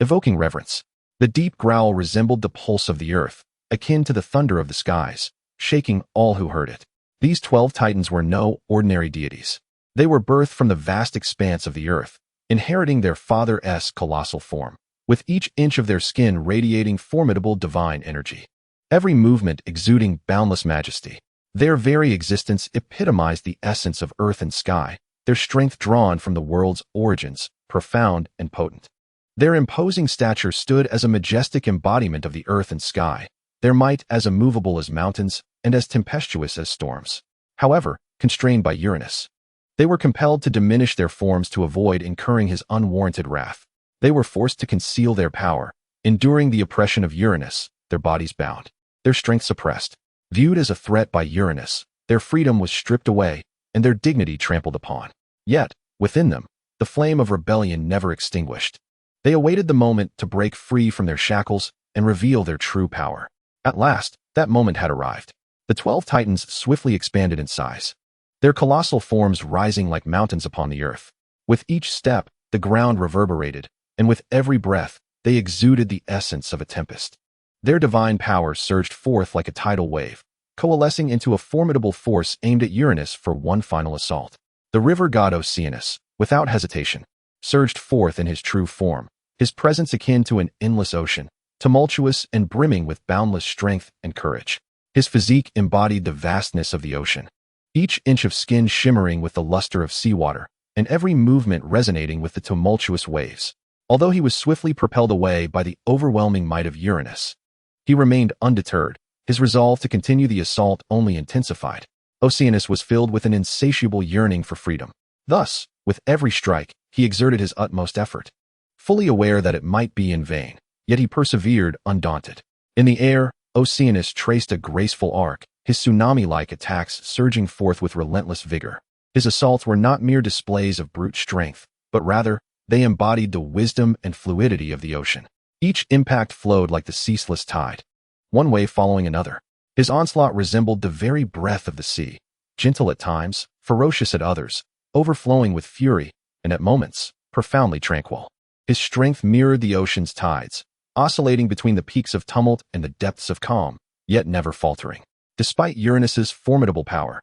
evoking reverence. The deep growl resembled the pulse of the earth, akin to the thunder of the skies, shaking all who heard it. These 12 titans were no ordinary deities. They were birthed from the vast expanse of the earth, inheriting their father's colossal form, with each inch of their skin radiating formidable divine energy. Every movement exuding boundless majesty. Their very existence epitomized the essence of earth and sky, their strength drawn from the world's origins, profound and potent. Their imposing stature stood as a majestic embodiment of the earth and sky, their might as immovable as mountains and as tempestuous as storms. However, constrained by Uranus, they were compelled to diminish their forms to avoid incurring his unwarranted wrath. They were forced to conceal their power, enduring the oppression of Uranus, their bodies bound, their strength suppressed. Viewed as a threat by Uranus, their freedom was stripped away and their dignity trampled upon. Yet, within them, the flame of rebellion never extinguished. They awaited the moment to break free from their shackles and reveal their true power. At last, that moment had arrived. The 12 titans swiftly expanded in size, their colossal forms rising like mountains upon the earth. With each step, the ground reverberated, and with every breath, they exuded the essence of a tempest. Their divine power surged forth like a tidal wave, coalescing into a formidable force aimed at Uranus for one final assault. The river god Oceanus, without hesitation, surged forth in his true form, his presence akin to an endless ocean, tumultuous and brimming with boundless strength and courage. His physique embodied the vastness of the ocean, each inch of skin shimmering with the luster of seawater, and every movement resonating with the tumultuous waves. Although he was swiftly propelled away by the overwhelming might of Uranus, he remained undeterred, his resolve to continue the assault only intensified. Oceanus was filled with an insatiable yearning for freedom. Thus, with every strike, he exerted his utmost effort, fully aware that it might be in vain, yet he persevered undaunted. In the air, Oceanus traced a graceful arc, his tsunami-like attacks surging forth with relentless vigor. His assaults were not mere displays of brute strength, but rather, they embodied the wisdom and fluidity of the ocean. Each impact flowed like the ceaseless tide, one wave following another. His onslaught resembled the very breath of the sea, gentle at times, ferocious at others, overflowing with fury, and at moments, profoundly tranquil. His strength mirrored the ocean's tides, oscillating between the peaks of tumult and the depths of calm, yet never faltering. Despite Uranus's formidable power,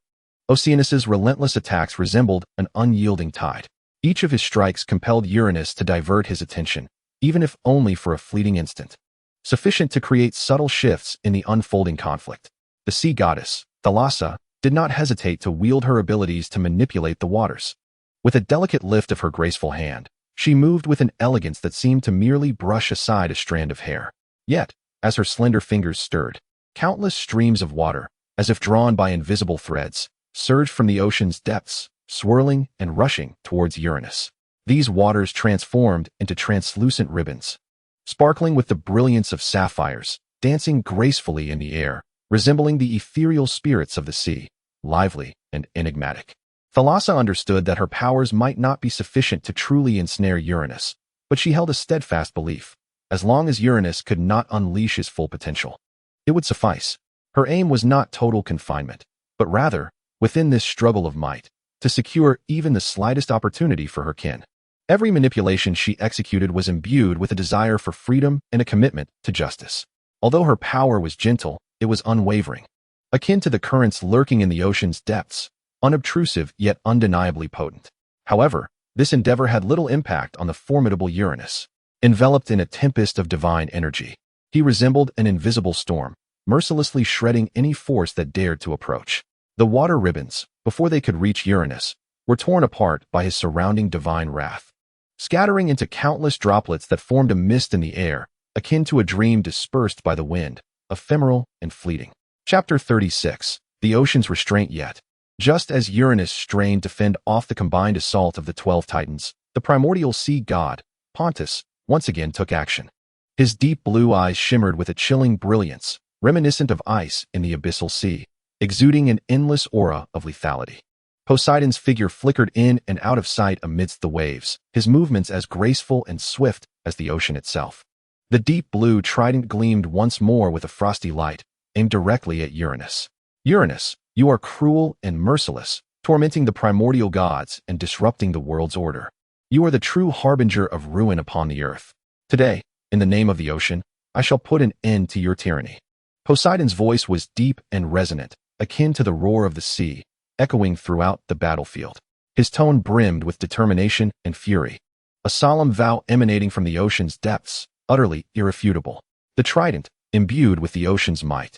Oceanus's relentless attacks resembled an unyielding tide. Each of his strikes compelled Uranus to divert his attention, even if only for a fleeting instant, sufficient to create subtle shifts in the unfolding conflict. The sea goddess, Thalassa, did not hesitate to wield her abilities to manipulate the waters. With a delicate lift of her graceful hand, she moved with an elegance that seemed to merely brush aside a strand of hair. Yet, as her slender fingers stirred, countless streams of water, as if drawn by invisible threads, surged from the ocean's depths, swirling and rushing towards Uranus. These waters transformed into translucent ribbons, sparkling with the brilliance of sapphires, dancing gracefully in the air, resembling the ethereal spirits of the sea, lively and enigmatic. Thalassa understood that her powers might not be sufficient to truly ensnare Uranus, but she held a steadfast belief. As long as Uranus could not unleash his full potential, it would suffice. Her aim was not total confinement, but rather, within this struggle of might, to secure even the slightest opportunity for her kin. Every manipulation she executed was imbued with a desire for freedom and a commitment to justice. Although her power was gentle, it was unwavering, akin to the currents lurking in the ocean's depths, unobtrusive yet undeniably potent. However, This endeavor had little impact on the formidable Uranus. Enveloped in a tempest of divine energy, he resembled an invisible storm, mercilessly shredding any force that dared to approach. The water ribbons, before they could reach Uranus, were torn apart by his surrounding divine wrath, scattering into countless droplets that formed a mist in the air, akin to a dream dispersed by the wind, ephemeral and fleeting. Chapter 36. The Ocean's Restraint. Yet, just as Uranus strained to fend off the combined assault of the 12 titans, the primordial sea god, Pontus, once again took action. His deep blue eyes shimmered with a chilling brilliance, reminiscent of ice in the abyssal sea, exuding an endless aura of lethality. Poseidon's figure flickered in and out of sight amidst the waves, his movements as graceful and swift as the ocean itself. The deep blue trident gleamed once more with a frosty light, aimed directly at Uranus. Uranus, you are cruel and merciless, tormenting the primordial gods and disrupting the world's order. You are the true harbinger of ruin upon the earth. Today, in the name of the ocean, I shall put an end to your tyranny. Poseidon's voice was deep and resonant, akin to the roar of the sea, echoing throughout the battlefield. His tone brimmed with determination and fury, a solemn vow emanating from the ocean's depths, utterly irrefutable. The trident, imbued with the ocean's might,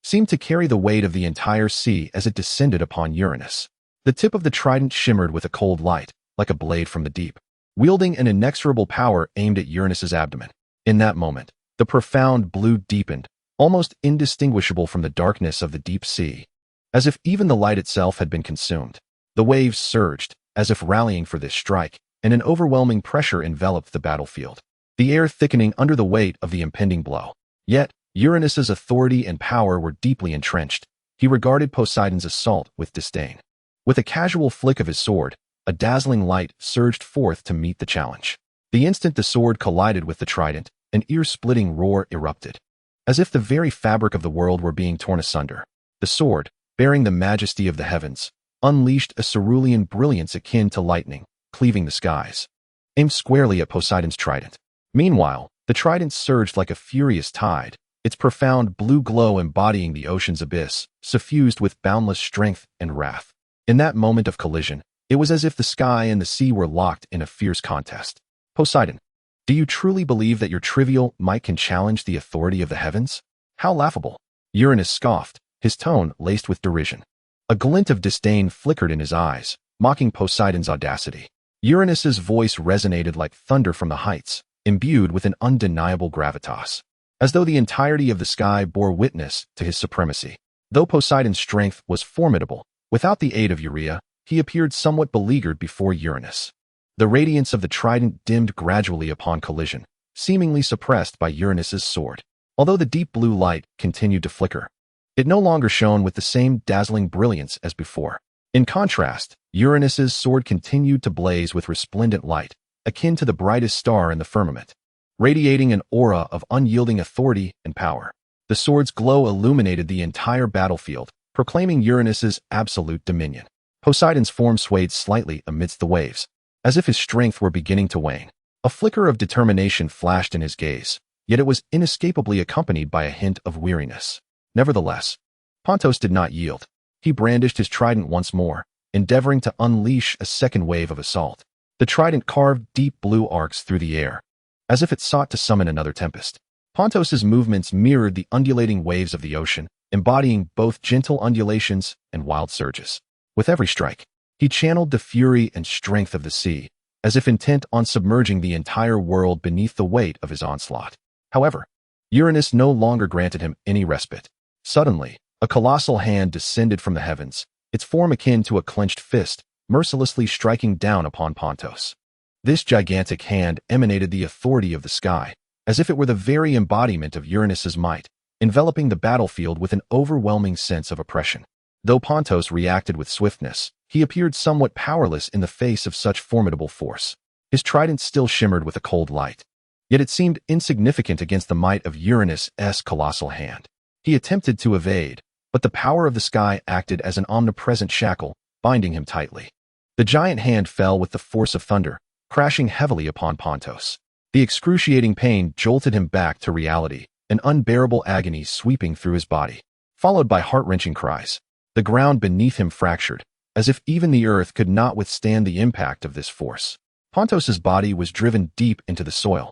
seemed to carry the weight of the entire sea as it descended upon Uranus. The tip of the trident shimmered with a cold light, like a blade from the deep, wielding an inexorable power aimed at Uranus's abdomen. In that moment, the profound blue deepened, almost indistinguishable from the darkness of the deep sea, as if even the light itself had been consumed. The waves surged, as if rallying for this strike, and an overwhelming pressure enveloped the battlefield, the air thickening under the weight of the impending blow. Yet, Uranus's authority and power were deeply entrenched. He regarded Poseidon's assault with disdain. With a casual flick of his sword, a dazzling light surged forth to meet the challenge. The instant the sword collided with the trident, an ear-splitting roar erupted, as if the very fabric of the world were being torn asunder. The sword, bearing the majesty of the heavens, unleashed a cerulean brilliance akin to lightning, cleaving the skies, aimed squarely at Poseidon's trident. Meanwhile, the trident surged like a furious tide, its profound blue glow embodying the ocean's abyss, suffused with boundless strength and wrath. In that moment of collision, it was as if the sky and the sea were locked in a fierce contest. Poseidon, do you truly believe that your trivial might can challenge the authority of the heavens? How laughable! Uranus scoffed, his tone laced with derision. A glint of disdain flickered in his eyes, mocking Poseidon's audacity. Uranus's voice resonated like thunder from the heights, imbued with an undeniable gravitas, as though the entirety of the sky bore witness to his supremacy. Though Poseidon's strength was formidable, without the aid of Urea, he appeared somewhat beleaguered before Uranus. The radiance of the trident dimmed gradually upon collision, seemingly suppressed by Uranus's sword. Although the deep blue light continued to flicker, it no longer shone with the same dazzling brilliance as before. In contrast, Uranus's sword continued to blaze with resplendent light, akin to the brightest star in the firmament, radiating an aura of unyielding authority and power. The sword's glow illuminated the entire battlefield, proclaiming Uranus's absolute dominion. Poseidon's form swayed slightly amidst the waves, as if his strength were beginning to wane. A flicker of determination flashed in his gaze, yet it was inescapably accompanied by a hint of weariness. Nevertheless, Pontus did not yield. He brandished his trident once more, endeavoring to unleash a second wave of assault. The trident carved deep blue arcs through the air, as if it sought to summon another tempest. Pontus's movements mirrored the undulating waves of the ocean, embodying both gentle undulations and wild surges. With every strike, he channeled the fury and strength of the sea, as if intent on submerging the entire world beneath the weight of his onslaught. However, Uranus no longer granted him any respite. Suddenly, a colossal hand descended from the heavens, its form akin to a clenched fist, mercilessly striking down upon Pontus. This gigantic hand emanated the authority of the sky, as if it were the very embodiment of Uranus's might, enveloping the battlefield with an overwhelming sense of oppression. Though Pontus reacted with swiftness, he appeared somewhat powerless in the face of such formidable force. His trident still shimmered with a cold light, yet it seemed insignificant against the might of Uranus's colossal hand. He attempted to evade, but the power of the sky acted as an omnipresent shackle, binding him tightly. The giant hand fell with the force of thunder, crashing heavily upon Pontus. The excruciating pain jolted him back to reality, an unbearable agony sweeping through his body, followed by heart-wrenching cries. The ground beneath him fractured, as if even the earth could not withstand the impact of this force. Pontos's body was driven deep into the soil,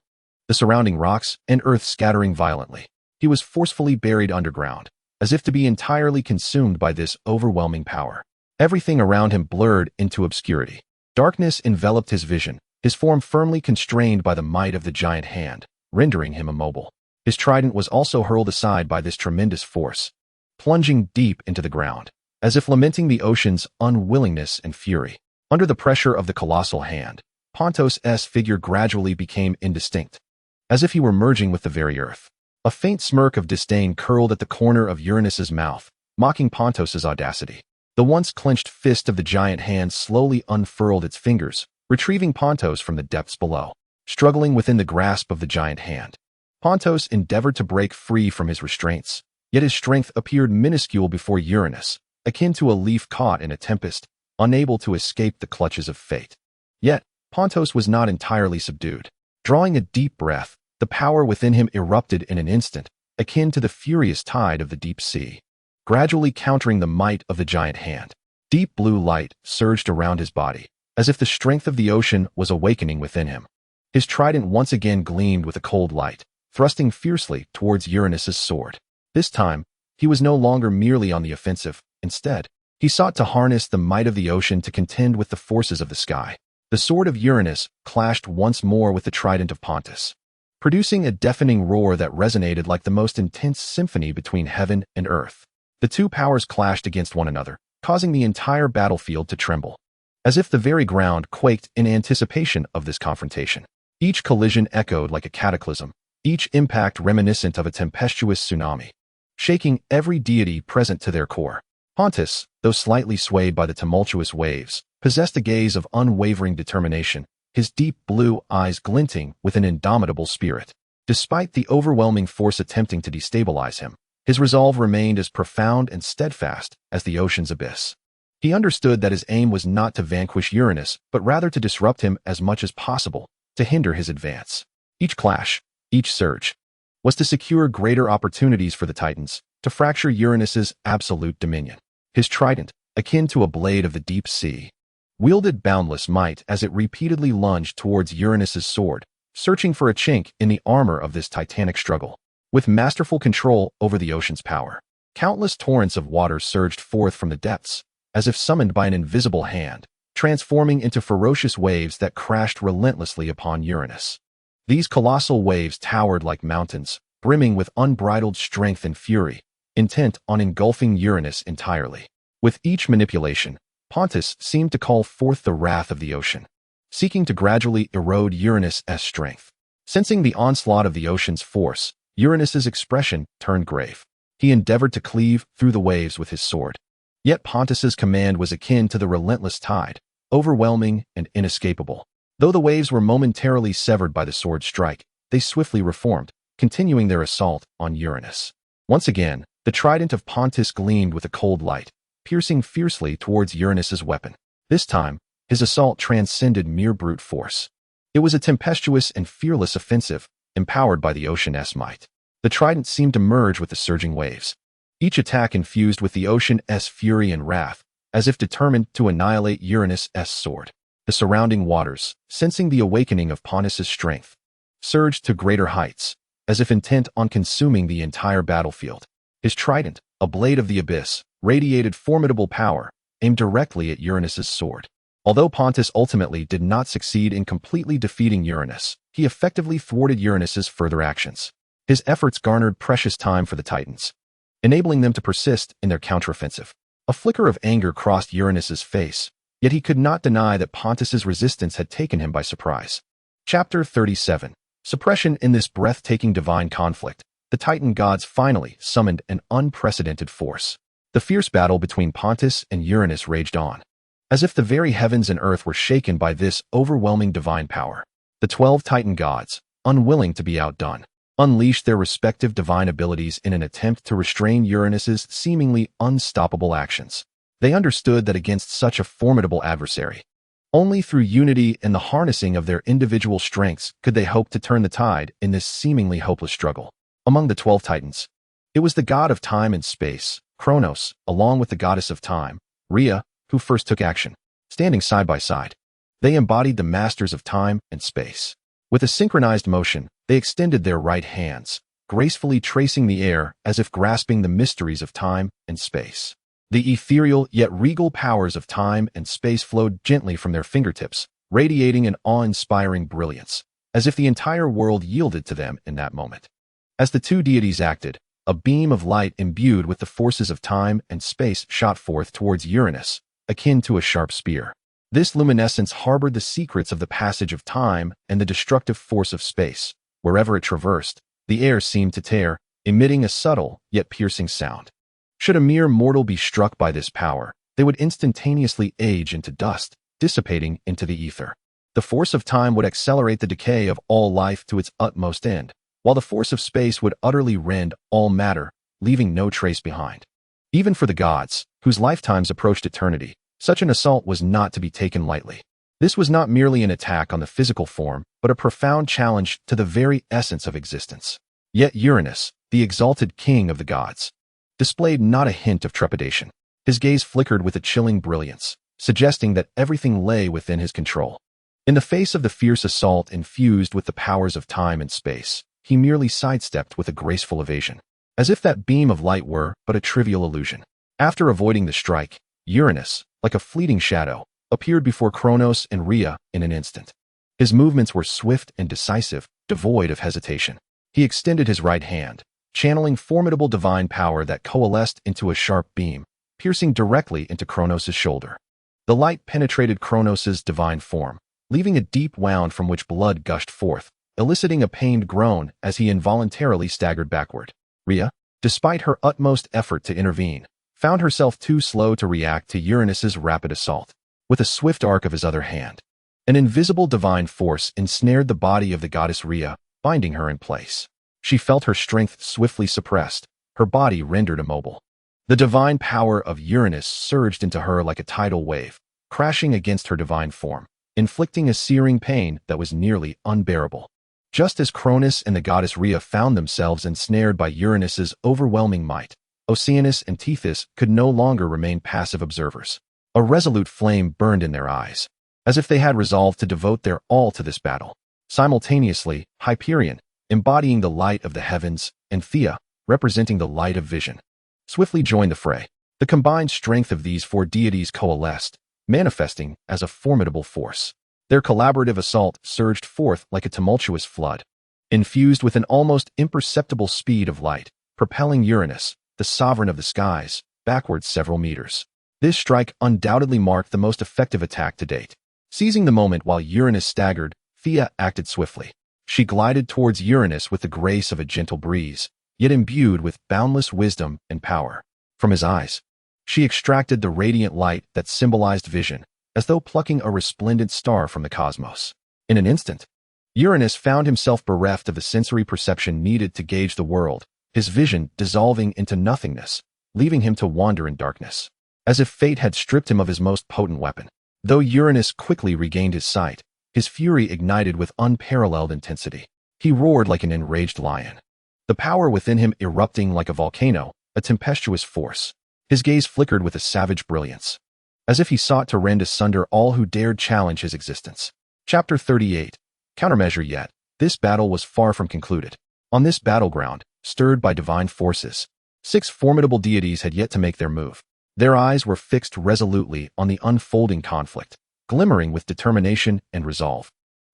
the surrounding rocks and earth scattering violently. He was forcefully buried underground, as if to be entirely consumed by this overwhelming power. Everything around him blurred into obscurity. Darkness enveloped his vision, his form firmly constrained by the might of the giant hand, rendering him immobile. His trident was also hurled aside by this tremendous force, plunging deep into the ground, as if lamenting the ocean's unwillingness and fury. Under the pressure of the colossal hand, Pontos's figure gradually became indistinct, as if he were merging with the very earth. A faint smirk of disdain curled at the corner of Uranus's mouth, mocking Pontos's audacity. The once clenched fist of the giant hand slowly unfurled its fingers, retrieving Pontos from the depths below. Struggling within the grasp of the giant hand, Pontos endeavored to break free from his restraints, yet his strength appeared minuscule before Uranus, akin to a leaf caught in a tempest, unable to escape the clutches of fate. Yet, Pontos was not entirely subdued. Drawing a deep breath, the power within him erupted in an instant, akin to the furious tide of the deep sea, gradually countering the might of the giant hand. Deep blue light surged around his body, as if the strength of the ocean was awakening within him. His trident once again gleamed with a cold light, thrusting fiercely towards Uranus's sword. This time, he was no longer merely on the offensive. Instead, he sought to harness the might of the ocean to contend with the forces of the sky. The sword of Uranus clashed once more with the trident of Pontos, producing a deafening roar that resonated like the most intense symphony between heaven and earth. The two powers clashed against one another, causing the entire battlefield to tremble, as if the very ground quaked in anticipation of this confrontation. Each collision echoed like a cataclysm, each impact reminiscent of a tempestuous tsunami, shaking every deity present to their core. Pontos, though slightly swayed by the tumultuous waves, possessed a gaze of unwavering determination, his deep blue eyes glinting with an indomitable spirit. Despite the overwhelming force attempting to destabilize him, his resolve remained as profound and steadfast as the ocean's abyss. He understood that his aim was not to vanquish Uranus, but rather to disrupt him as much as possible, to hinder his advance. Each clash, each surge, was to secure greater opportunities for the Titans, to fracture Uranus's absolute dominion. His trident, akin to a blade of the deep sea, wielded boundless might as it repeatedly lunged towards Uranus's sword, searching for a chink in the armor of this titanic struggle. With masterful control over the ocean's power, countless torrents of water surged forth from the depths, as if summoned by an invisible hand, transforming into ferocious waves that crashed relentlessly upon Uranus. These colossal waves towered like mountains, brimming with unbridled strength and fury, intent on engulfing Uranus entirely. With each manipulation, Pontos seemed to call forth the wrath of the ocean, seeking to gradually erode Uranus's strength. Sensing the onslaught of the ocean's force, Uranus's expression turned grave. He endeavored to cleave through the waves with his sword. Yet Pontos's command was akin to the relentless tide, overwhelming and inescapable. Though the waves were momentarily severed by the sword strike, they swiftly reformed, continuing their assault on Uranus. Once again, the trident of Pontos gleamed with a cold light, piercing fiercely towards Uranus's weapon. This time, his assault transcended mere brute force. It was a tempestuous and fearless offensive, empowered by the ocean's might. The trident seemed to merge with the surging waves, each attack infused with the ocean's fury and wrath, as if determined to annihilate Uranus's sword. The surrounding waters, sensing the awakening of Pontos' strength, surged to greater heights, as if intent on consuming the entire battlefield. His trident, a blade of the abyss, radiated formidable power, aimed directly at Uranus's sword. Although Pontos ultimately did not succeed in completely defeating Uranus, he effectively thwarted Uranus's further actions. His efforts garnered precious time for the Titans, enabling them to persist in their counteroffensive. A flicker of anger crossed Uranus's face, yet he could not deny that Pontos's resistance had taken him by surprise. Chapter 37. Suppression. In this breathtaking divine conflict, the Titan gods finally summoned an unprecedented force. The fierce battle between Pontos and Uranus raged on, as if the very heavens and earth were shaken by this overwhelming divine power. The 12 Titan gods, unwilling to be outdone, unleashed their respective divine abilities in an attempt to restrain Uranus's seemingly unstoppable actions. They understood that against such a formidable adversary, only through unity and the harnessing of their individual strengths could they hope to turn the tide in this seemingly hopeless struggle. Among the 12 Titans, it was the god of time and space, Kronos, along with the goddess of time, Rhea, who who first took action. Standing side by side, they embodied the masters of time and space. With a synchronized motion, they extended their right hands, gracefully tracing the air as if grasping the mysteries of time and space. The ethereal yet regal powers of time and space flowed gently from their fingertips, radiating an awe-inspiring brilliance, as if the entire world yielded to them in that moment. As the two deities acted, a beam of light imbued with the forces of time and space shot forth towards Uranus, akin to a sharp spear. This luminescence harbored the secrets of the passage of time and the destructive force of space. Wherever it traversed, the air seemed to tear, emitting a subtle yet piercing sound. Should a mere mortal be struck by this power, they would instantaneously age into dust, dissipating into the ether. The force of time would accelerate the decay of all life to its utmost end, while the force of space would utterly rend all matter, leaving no trace behind. Even for the gods, whose lifetimes approached eternity, such an assault was not to be taken lightly. This was not merely an attack on the physical form, but a profound challenge to the very essence of existence. Yet Uranus, the exalted king of the gods, displayed not a hint of trepidation. His gaze flickered with a chilling brilliance, suggesting that everything lay within his control. In the face of the fierce assault infused with the powers of time and space, he merely sidestepped with a graceful evasion, as if that beam of light were but a trivial illusion. After avoiding the strike, Uranus, like a fleeting shadow, appeared before Kronos and Rhea in an instant. His movements were swift and decisive, devoid of hesitation. He extended his right hand, channeling formidable divine power that coalesced into a sharp beam, piercing directly into Kronos' shoulder. The light penetrated Kronos' divine form, leaving a deep wound from which blood gushed forth, eliciting a pained groan as he involuntarily staggered backward. Rhea, despite her utmost effort to intervene, found herself too slow to react to Uranus' rapid assault. With a swift arc of his other hand, an invisible divine force ensnared the body of the goddess Rhea, binding her in place. She felt her strength swiftly suppressed, her body rendered immobile. The divine power of Uranus surged into her like a tidal wave, crashing against her divine form, inflicting a searing pain that was nearly unbearable. Just as Cronus and the goddess Rhea found themselves ensnared by Uranus' overwhelming might, Oceanus and Tethys could no longer remain passive observers. A resolute flame burned in their eyes, as if they had resolved to devote their all to this battle. Simultaneously, Hyperion, embodying the light of the heavens, and Thea, representing the light of vision, swiftly joined the fray. The combined strength of these four deities coalesced, manifesting as a formidable force. Their collaborative assault surged forth like a tumultuous flood, infused with an almost imperceptible speed of light, propelling Uranus, the sovereign of the skies, backwards several meters. This strike undoubtedly marked the most effective attack to date. Seizing the moment while Uranus staggered, Thea acted swiftly. She glided towards Uranus with the grace of a gentle breeze, yet imbued with boundless wisdom and power. From his eyes, she extracted the radiant light that symbolized vision, as though plucking a resplendent star from the cosmos. In an instant, Uranus found himself bereft of the sensory perception needed to gauge the world, his vision dissolving into nothingness, leaving him to wander in darkness, as if fate had stripped him of his most potent weapon. Though Uranus quickly regained his sight, his fury ignited with unparalleled intensity. He roared like an enraged lion, the power within him erupting like a volcano, a tempestuous force. His gaze flickered with a savage brilliance, as if he sought to rend asunder all who dared challenge his existence. Chapter 38. Countermeasure. Yet, this battle was far from concluded. On this battleground, stirred by divine forces, 6 formidable deities had yet to make their move. Their eyes were fixed resolutely on the unfolding conflict, glimmering with determination and resolve,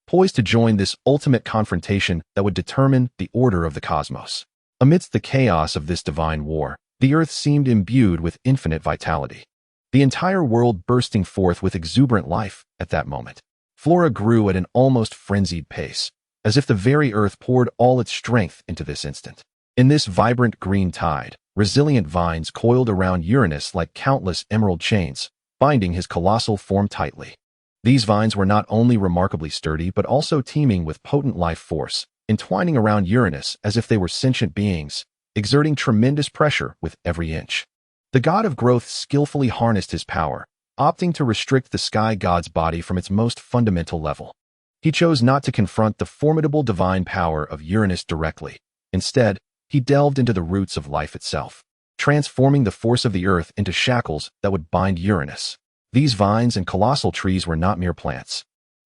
poised to join this ultimate confrontation that would determine the order of the cosmos. Amidst the chaos of this divine war, the earth seemed imbued with infinite vitality, the entire world bursting forth with exuberant life at that moment. Flora grew at an almost frenzied pace, as if the very earth poured all its strength into this instant. In this vibrant green tide, resilient vines coiled around Uranus like countless emerald chains, binding his colossal form tightly. These vines were not only remarkably sturdy but also teeming with potent life force, entwining around Uranus as if they were sentient beings, exerting tremendous pressure with every inch. The god of growth skillfully harnessed his power, opting to restrict the sky god's body from its most fundamental level. He chose not to confront the formidable divine power of Uranus directly. Instead, he delved into the roots of life itself, transforming the force of the earth into shackles that would bind Uranus. These vines and colossal trees were not mere plants,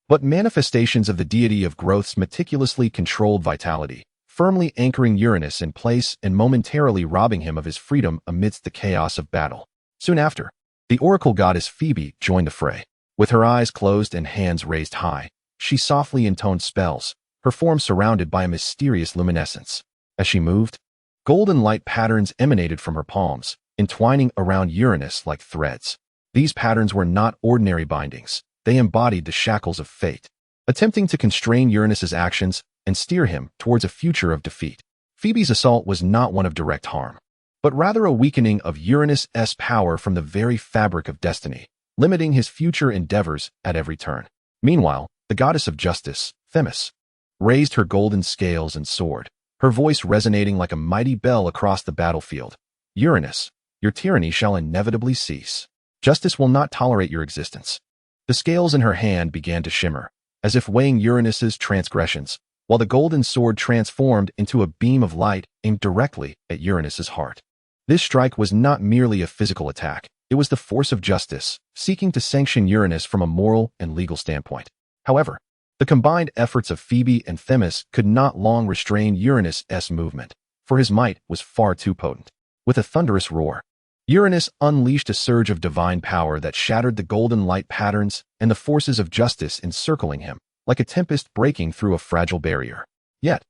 but manifestations of the deity of growth's meticulously controlled vitality, firmly anchoring Uranus in place and momentarily robbing him of his freedom amidst the chaos of battle. Soon after, the oracle goddess Phoebe joined the fray. With her eyes closed and hands raised high, she softly intoned spells, her form surrounded by a mysterious luminescence. As she moved, golden light patterns emanated from her palms, entwining around Uranus like threads. These patterns were not ordinary bindings. They embodied the shackles of fate, attempting to constrain Uranus's actions and steer him towards a future of defeat. Phoebe's assault was not one of direct harm, but rather a weakening of Uranus's power from the very fabric of destiny, limiting his future endeavors at every turn. Meanwhile, the goddess of justice, Themis, raised her golden scales and soared, her voice resonating like a mighty bell across the battlefield. Uranus, your tyranny shall inevitably cease. Justice will not tolerate your existence. The scales in her hand began to shimmer, as if weighing Uranus's transgressions, while the golden sword transformed into a beam of light aimed directly at Uranus's heart. This strike was not merely a physical attack. It was the force of justice, seeking to sanction Uranus from a moral and legal standpoint. However, the combined efforts of Phoebe and Themis could not long restrain Uranus's movement, for his might was far too potent. With a thunderous roar, Uranus unleashed a surge of divine power that shattered the golden light patterns and the forces of justice encircling him, like a tempest breaking through a fragile barrier. Yet,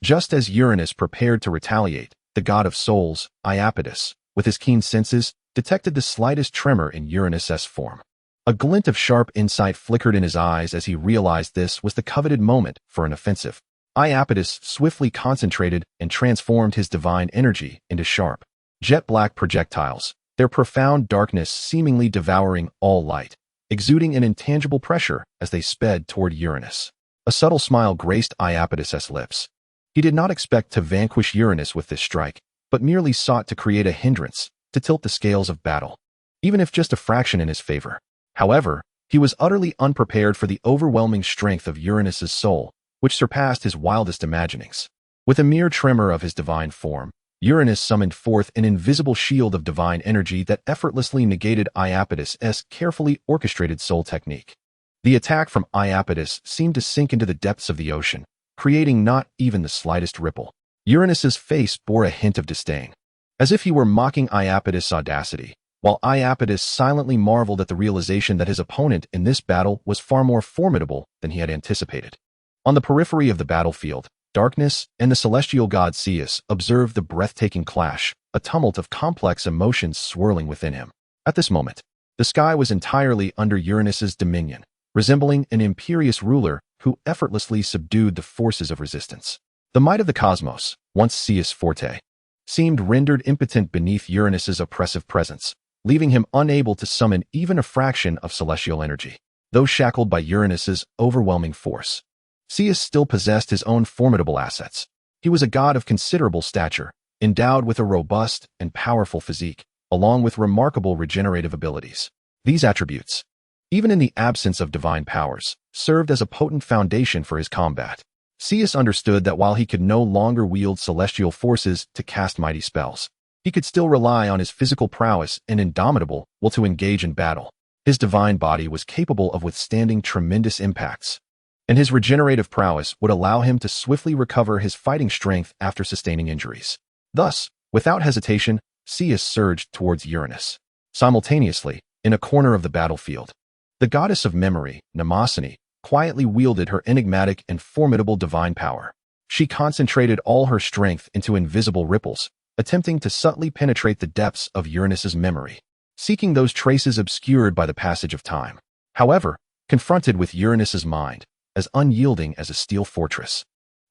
just as Uranus prepared to retaliate, the god of souls, Iapetus, with his keen senses, detected the slightest tremor in Uranus's form. A glint of sharp insight flickered in his eyes as he realized this was the coveted moment for an offensive. Iapetus swiftly concentrated and transformed his divine energy into sharp, jet-black projectiles, their profound darkness seemingly devouring all light, exuding an intangible pressure as they sped toward Uranus. A subtle smile graced Iapetus's lips. He did not expect to vanquish Uranus with this strike, but merely sought to create a hindrance, to tilt the scales of battle, even if just a fraction in his favor. However, he was utterly unprepared for the overwhelming strength of Uranus's soul, which surpassed his wildest imaginings. With a mere tremor of his divine form, Uranus summoned forth an invisible shield of divine energy that effortlessly negated Iapetus's carefully orchestrated soul technique. The attack from Iapetus seemed to sink into the depths of the ocean, creating not even the slightest ripple. Uranus's face bore a hint of disdain, as if he were mocking Iapetus' audacity, while Iapetus silently marveled at the realization that his opponent in this battle was far more formidable than he had anticipated. On the periphery of the battlefield, Darkness and the celestial god Zeus observed the breathtaking clash, a tumult of complex emotions swirling within him. At this moment, the sky was entirely under Uranus's dominion, resembling an imperious ruler who effortlessly subdued the forces of resistance. The might of the cosmos, once Zeus' forte, seemed rendered impotent beneath Uranus's oppressive presence, leaving him unable to summon even a fraction of celestial energy. Though shackled by Uranus's overwhelming force, Zeus still possessed his own formidable assets. He was a god of considerable stature, endowed with a robust and powerful physique, along with remarkable regenerative abilities. These attributes, even in the absence of divine powers, served as a potent foundation for his combat. Zeus understood that while he could no longer wield celestial forces to cast mighty spells, he could still rely on his physical prowess and indomitable will to engage in battle. His divine body was capable of withstanding tremendous impacts, and his regenerative prowess would allow him to swiftly recover his fighting strength after sustaining injuries. Thus, without hesitation, Zeus surged towards Uranus. Simultaneously, in a corner of the battlefield, the goddess of memory, Mnemosyne, quietly wielded her enigmatic and formidable divine power. She concentrated all her strength into invisible ripples, attempting to subtly penetrate the depths of Uranus's memory, seeking those traces obscured by the passage of time. However, confronted with Uranus's mind, as unyielding as a steel fortress,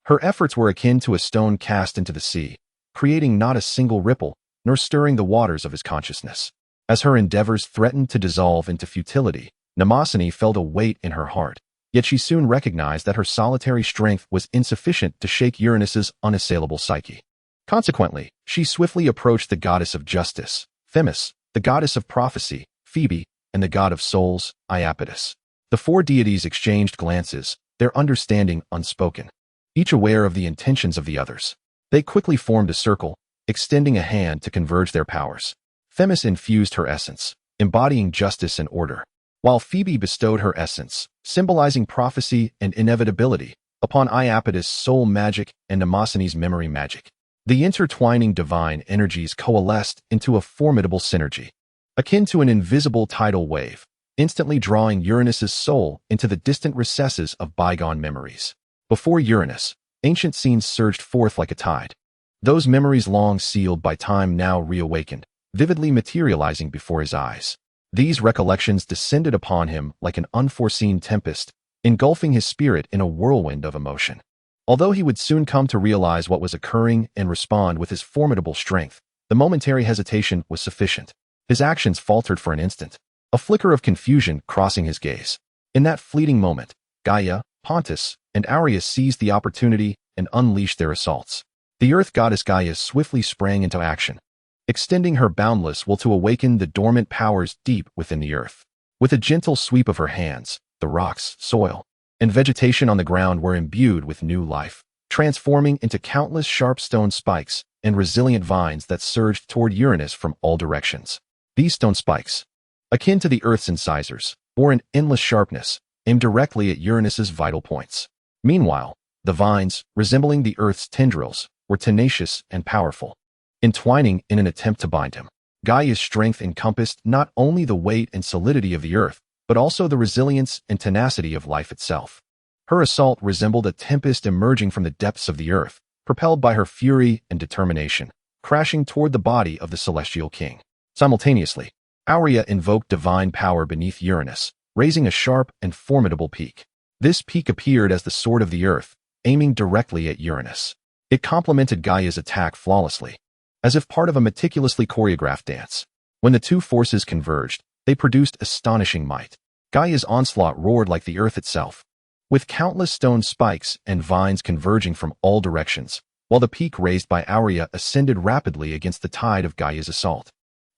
her efforts were akin to a stone cast into the sea, creating not a single ripple, nor stirring the waters of his consciousness. As her endeavors threatened to dissolve into futility, Mnemosyne felt a weight in her heart, yet she soon recognized that her solitary strength was insufficient to shake Uranus's unassailable psyche. Consequently, she swiftly approached the goddess of justice, Themis, the goddess of prophecy, Phoebe, and the god of souls, Iapetus. The four deities exchanged glances, their understanding unspoken, each aware of the intentions of the others. They quickly formed a circle, extending a hand to converge their powers. Themis infused her essence, embodying justice and order, while Phoebe bestowed her essence, symbolizing prophecy and inevitability, upon Iapetus' soul magic and Mnemosyne's memory magic. The intertwining divine energies coalesced into a formidable synergy, akin to an invisible tidal wave, instantly drawing Uranus's soul into the distant recesses of bygone memories. Before Uranus, ancient scenes surged forth like a tide. Those memories long sealed by time now reawakened, vividly materializing before his eyes. These recollections descended upon him like an unforeseen tempest, engulfing his spirit in a whirlwind of emotion. Although he would soon come to realize what was occurring and respond with his formidable strength, the momentary hesitation was sufficient. His actions faltered for an instant, a flicker of confusion crossing his gaze. In that fleeting moment, Gaia, Pontus, and Aerys seized the opportunity and unleashed their assaults. The earth goddess Gaia swiftly sprang into action, extending her boundless will to awaken the dormant powers deep within the earth. With a gentle sweep of her hands, the rocks, soil, and vegetation on the ground were imbued with new life, transforming into countless sharp stone spikes and resilient vines that surged toward Uranus from all directions. These stone spikes, akin to the Earth's incisors, bore an endless sharpness, aimed directly at Uranus's vital points. Meanwhile, the vines, resembling the Earth's tendrils, were tenacious and powerful, entwining in an attempt to bind him. Gaia's strength encompassed not only the weight and solidity of the Earth, but also the resilience and tenacity of life itself. Her assault resembled a tempest emerging from the depths of the Earth, propelled by her fury and determination, crashing toward the body of the celestial king. Simultaneously, Aurea invoked divine power beneath Uranus, raising a sharp and formidable peak. This peak appeared as the sword of the Earth, aiming directly at Uranus. It complemented Gaia's attack flawlessly, as if part of a meticulously choreographed dance. When the two forces converged, they produced astonishing might. Gaia's onslaught roared like the earth itself, with countless stone spikes and vines converging from all directions, while the peak raised by Aurea ascended rapidly against the tide of Gaia's assault.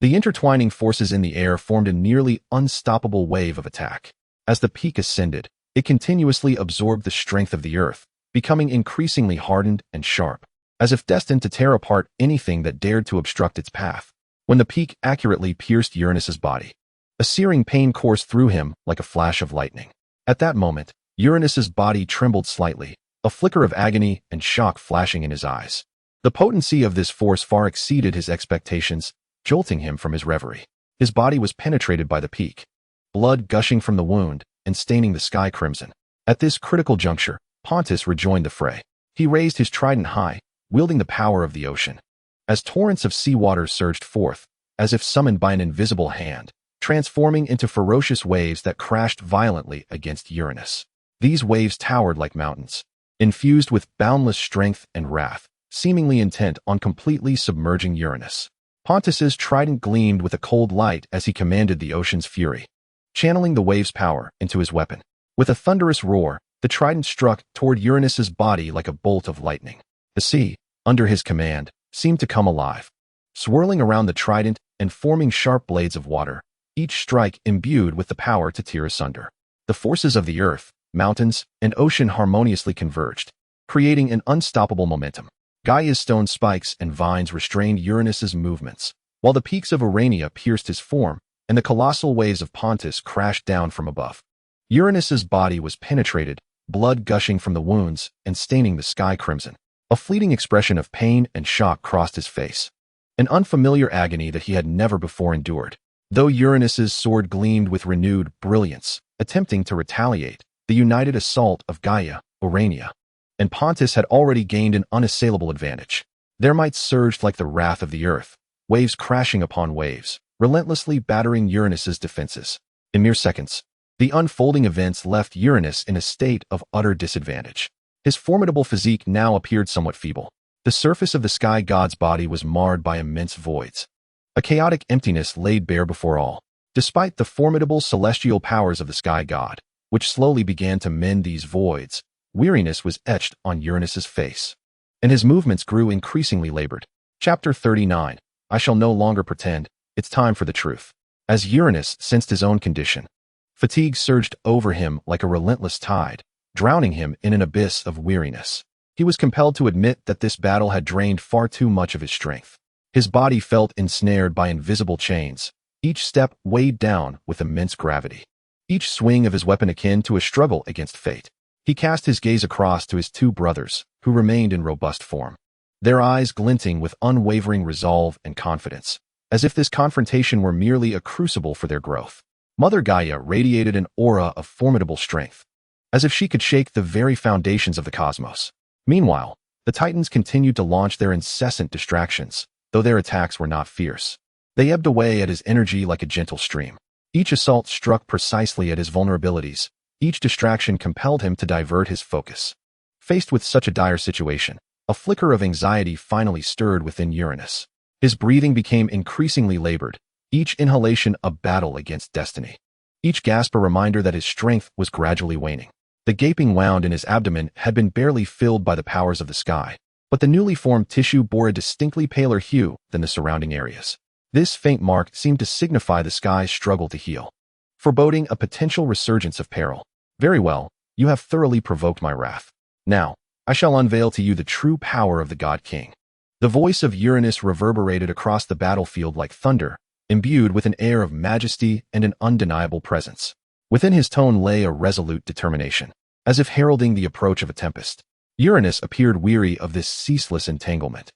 The intertwining forces in the air formed a nearly unstoppable wave of attack. As the peak ascended, it continuously absorbed the strength of the earth, becoming increasingly hardened and sharp, as if destined to tear apart anything that dared to obstruct its path. When the peak accurately pierced Uranus's body, a searing pain coursed through him like a flash of lightning. At that moment, Uranus's body trembled slightly, a flicker of agony and shock flashing in his eyes. The potency of this force far exceeded his expectations, jolting him from his reverie. His body was penetrated by the peak, blood gushing from the wound and staining the sky crimson. At this critical juncture, Pontus rejoined the fray. He raised his trident high, wielding the power of the ocean. As torrents of seawater surged forth, as if summoned by an invisible hand, transforming into ferocious waves that crashed violently against Uranus. These waves towered like mountains, infused with boundless strength and wrath, seemingly intent on completely submerging Uranus. Pontus's trident gleamed with a cold light as he commanded the ocean's fury, channeling the waves' power into his weapon. With a thunderous roar, the trident struck toward Uranus's body like a bolt of lightning. The sea, under his command, seemed to come alive, swirling around the trident and forming sharp blades of water, each strike imbued with the power to tear asunder. The forces of the earth, mountains, and ocean harmoniously converged, creating an unstoppable momentum. Gaia's stone spikes and vines restrained Uranus's movements, while the peaks of Urania pierced his form, and the colossal waves of Pontus crashed down from above. Uranus's body was penetrated, blood gushing from the wounds and staining the sky crimson. A fleeting expression of pain and shock crossed his face, an unfamiliar agony that he had never before endured. Though Uranus's sword gleamed with renewed brilliance, attempting to retaliate, the united assault of Gaia, Urania, and Pontus had already gained an unassailable advantage. Their might surged like the wrath of the earth, waves crashing upon waves, relentlessly battering Uranus's defenses. In mere seconds, the unfolding events left Uranus in a state of utter disadvantage. His formidable physique now appeared somewhat feeble. The surface of the sky god's body was marred by immense voids. A chaotic emptiness laid bare before all. Despite the formidable celestial powers of the sky god, which slowly began to mend these voids, weariness was etched on Uranus's face, and his movements grew increasingly labored. Chapter 39. I shall no longer pretend. It's time for the truth. As Uranus sensed his own condition, fatigue surged over him like a relentless tide, drowning him in an abyss of weariness. He was compelled to admit that this battle had drained far too much of his strength. His body felt ensnared by invisible chains, each step weighed down with immense gravity. each swing of his weapon akin to a struggle against fate. He cast his gaze across to his two brothers, who remained in robust form, their eyes glinting with unwavering resolve and confidence, as if this confrontation were merely a crucible for their growth. Mother Gaia radiated an aura of formidable strength, as if she could shake the very foundations of the cosmos. Meanwhile, the Titans continued to launch their incessant distractions, though their attacks were not fierce. They ebbed away at his energy like a gentle stream. Each assault struck precisely at his vulnerabilities. Each distraction compelled him to divert his focus. Faced with such a dire situation, a flicker of anxiety finally stirred within Uranus. His breathing became increasingly labored, each inhalation a battle against destiny. Each gasp a reminder that his strength was gradually waning. The gaping wound in his abdomen had been barely filled by the powers of the sky, but the newly formed tissue bore a distinctly paler hue than the surrounding areas. This faint mark seemed to signify the sky's struggle to heal, foreboding a potential resurgence of peril. Very well, you have thoroughly provoked my wrath. Now, I shall unveil to you the true power of the God King. The voice of Uranus reverberated across the battlefield like thunder, imbued with an air of majesty and an undeniable presence. Within his tone lay a resolute determination, as if heralding the approach of a tempest. Uranus appeared weary of this ceaseless entanglement.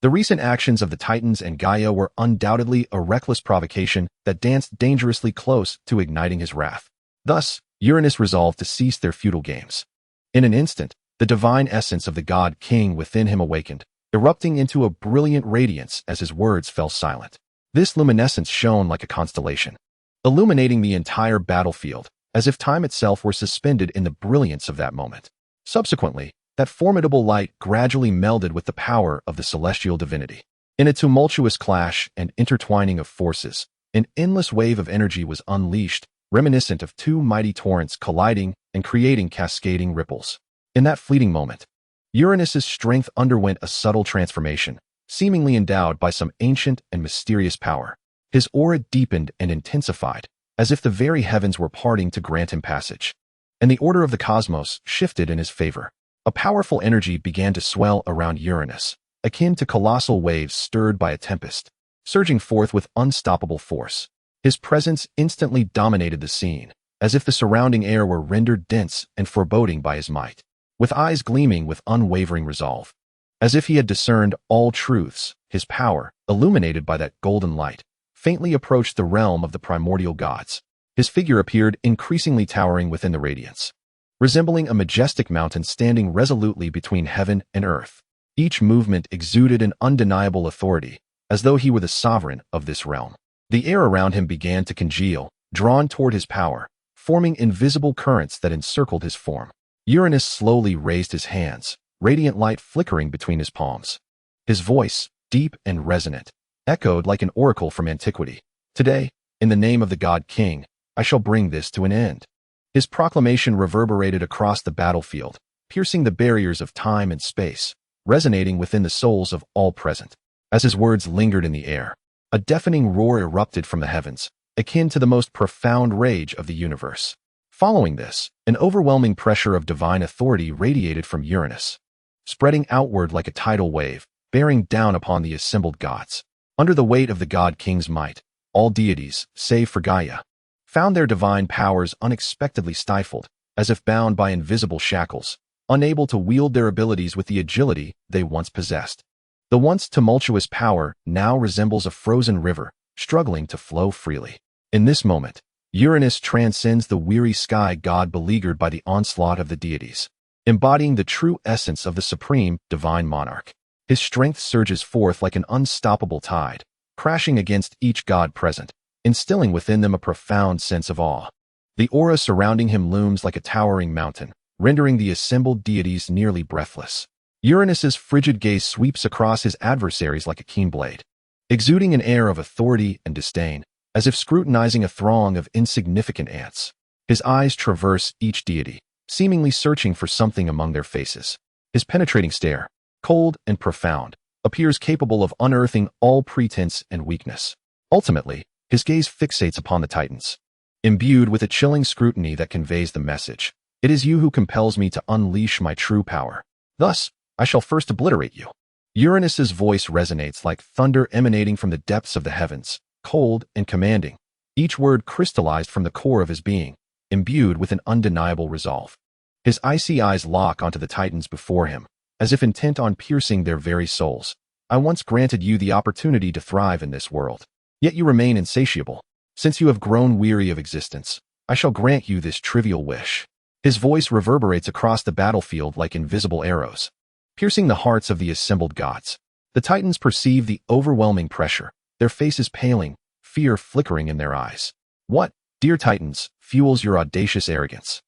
The recent actions of the Titans and Gaia were undoubtedly a reckless provocation that danced dangerously close to igniting his wrath. Thus, Uranus resolved to cease their futile games. In an instant, the divine essence of the God King within him awakened, erupting into a brilliant radiance as his words fell silent. This luminescence shone like a constellation, illuminating the entire battlefield, as if time itself were suspended in the brilliance of that moment. Subsequently, that formidable light gradually melded with the power of the celestial divinity. In a tumultuous clash and intertwining of forces, an endless wave of energy was unleashed, reminiscent of two mighty torrents colliding and creating cascading ripples. In that fleeting moment, Uranus's strength underwent a subtle transformation, seemingly endowed by some ancient and mysterious power. His aura deepened and intensified, as if the very heavens were parting to grant him passage. And the order of the cosmos shifted in his favor. A powerful energy began to swell around Uranus, akin to colossal waves stirred by a tempest, surging forth with unstoppable force. His presence instantly dominated the scene, as if the surrounding air were rendered dense and foreboding by his might. With eyes gleaming with unwavering resolve, as if he had discerned all truths, his power, illuminated by that golden light, faintly approached the realm of the primordial gods. His figure appeared increasingly towering within the radiance, resembling a majestic mountain standing resolutely between heaven and earth. Each movement exuded an undeniable authority, as though he were the sovereign of this realm. The air around him began to congeal, drawn toward his power, forming invisible currents that encircled his form. Uranus slowly raised his hands, radiant light flickering between his palms. His voice, deep and resonant, echoed like an oracle from antiquity. Today, in the name of the God King, I shall bring this to an end. His proclamation reverberated across the battlefield, piercing the barriers of time and space, resonating within the souls of all present. As his words lingered in the air, a deafening roar erupted from the heavens, akin to the most profound rage of the universe. Following this, an overwhelming pressure of divine authority radiated from Uranus, spreading outward like a tidal wave, bearing down upon the assembled gods. Under the weight of the God King's might, all deities, save for Gaia, found their divine powers unexpectedly stifled, as if bound by invisible shackles, unable to wield their abilities with the agility they once possessed. The once tumultuous power now resembles a frozen river, struggling to flow freely. In this moment, Uranus transcends the weary sky god beleaguered by the onslaught of the deities, embodying the true essence of the supreme, divine monarch. His strength surges forth like an unstoppable tide, crashing against each god present, instilling within them a profound sense of awe. The aura surrounding him looms like a towering mountain, rendering the assembled deities nearly breathless. Uranus's frigid gaze sweeps across his adversaries like a keen blade, exuding an air of authority and disdain, as if scrutinizing a throng of insignificant ants. His eyes traverse each deity, seemingly searching for something among their faces. His penetrating stare, cold and profound, appears capable of unearthing all pretense and weakness. Ultimately, his gaze fixates upon the Titans, imbued with a chilling scrutiny that conveys the message: "It is you who compels me to unleash my true power. Thus, I shall first obliterate you." Uranus's voice resonates like thunder emanating from the depths of the heavens, cold and commanding, each word crystallized from the core of his being. imbued with an undeniable resolve. His icy eyes lock onto the Titans before him, as if intent on piercing their very souls. I once granted you the opportunity to thrive in this world, yet you remain insatiable. Since you have grown weary of existence, I shall grant you this trivial wish. His voice reverberates across the battlefield like invisible arrows, piercing the hearts of the assembled gods. The Titans perceive the overwhelming pressure, their faces paling, fear flickering in their eyes. What, dear Titans, fuels your audacious arrogance?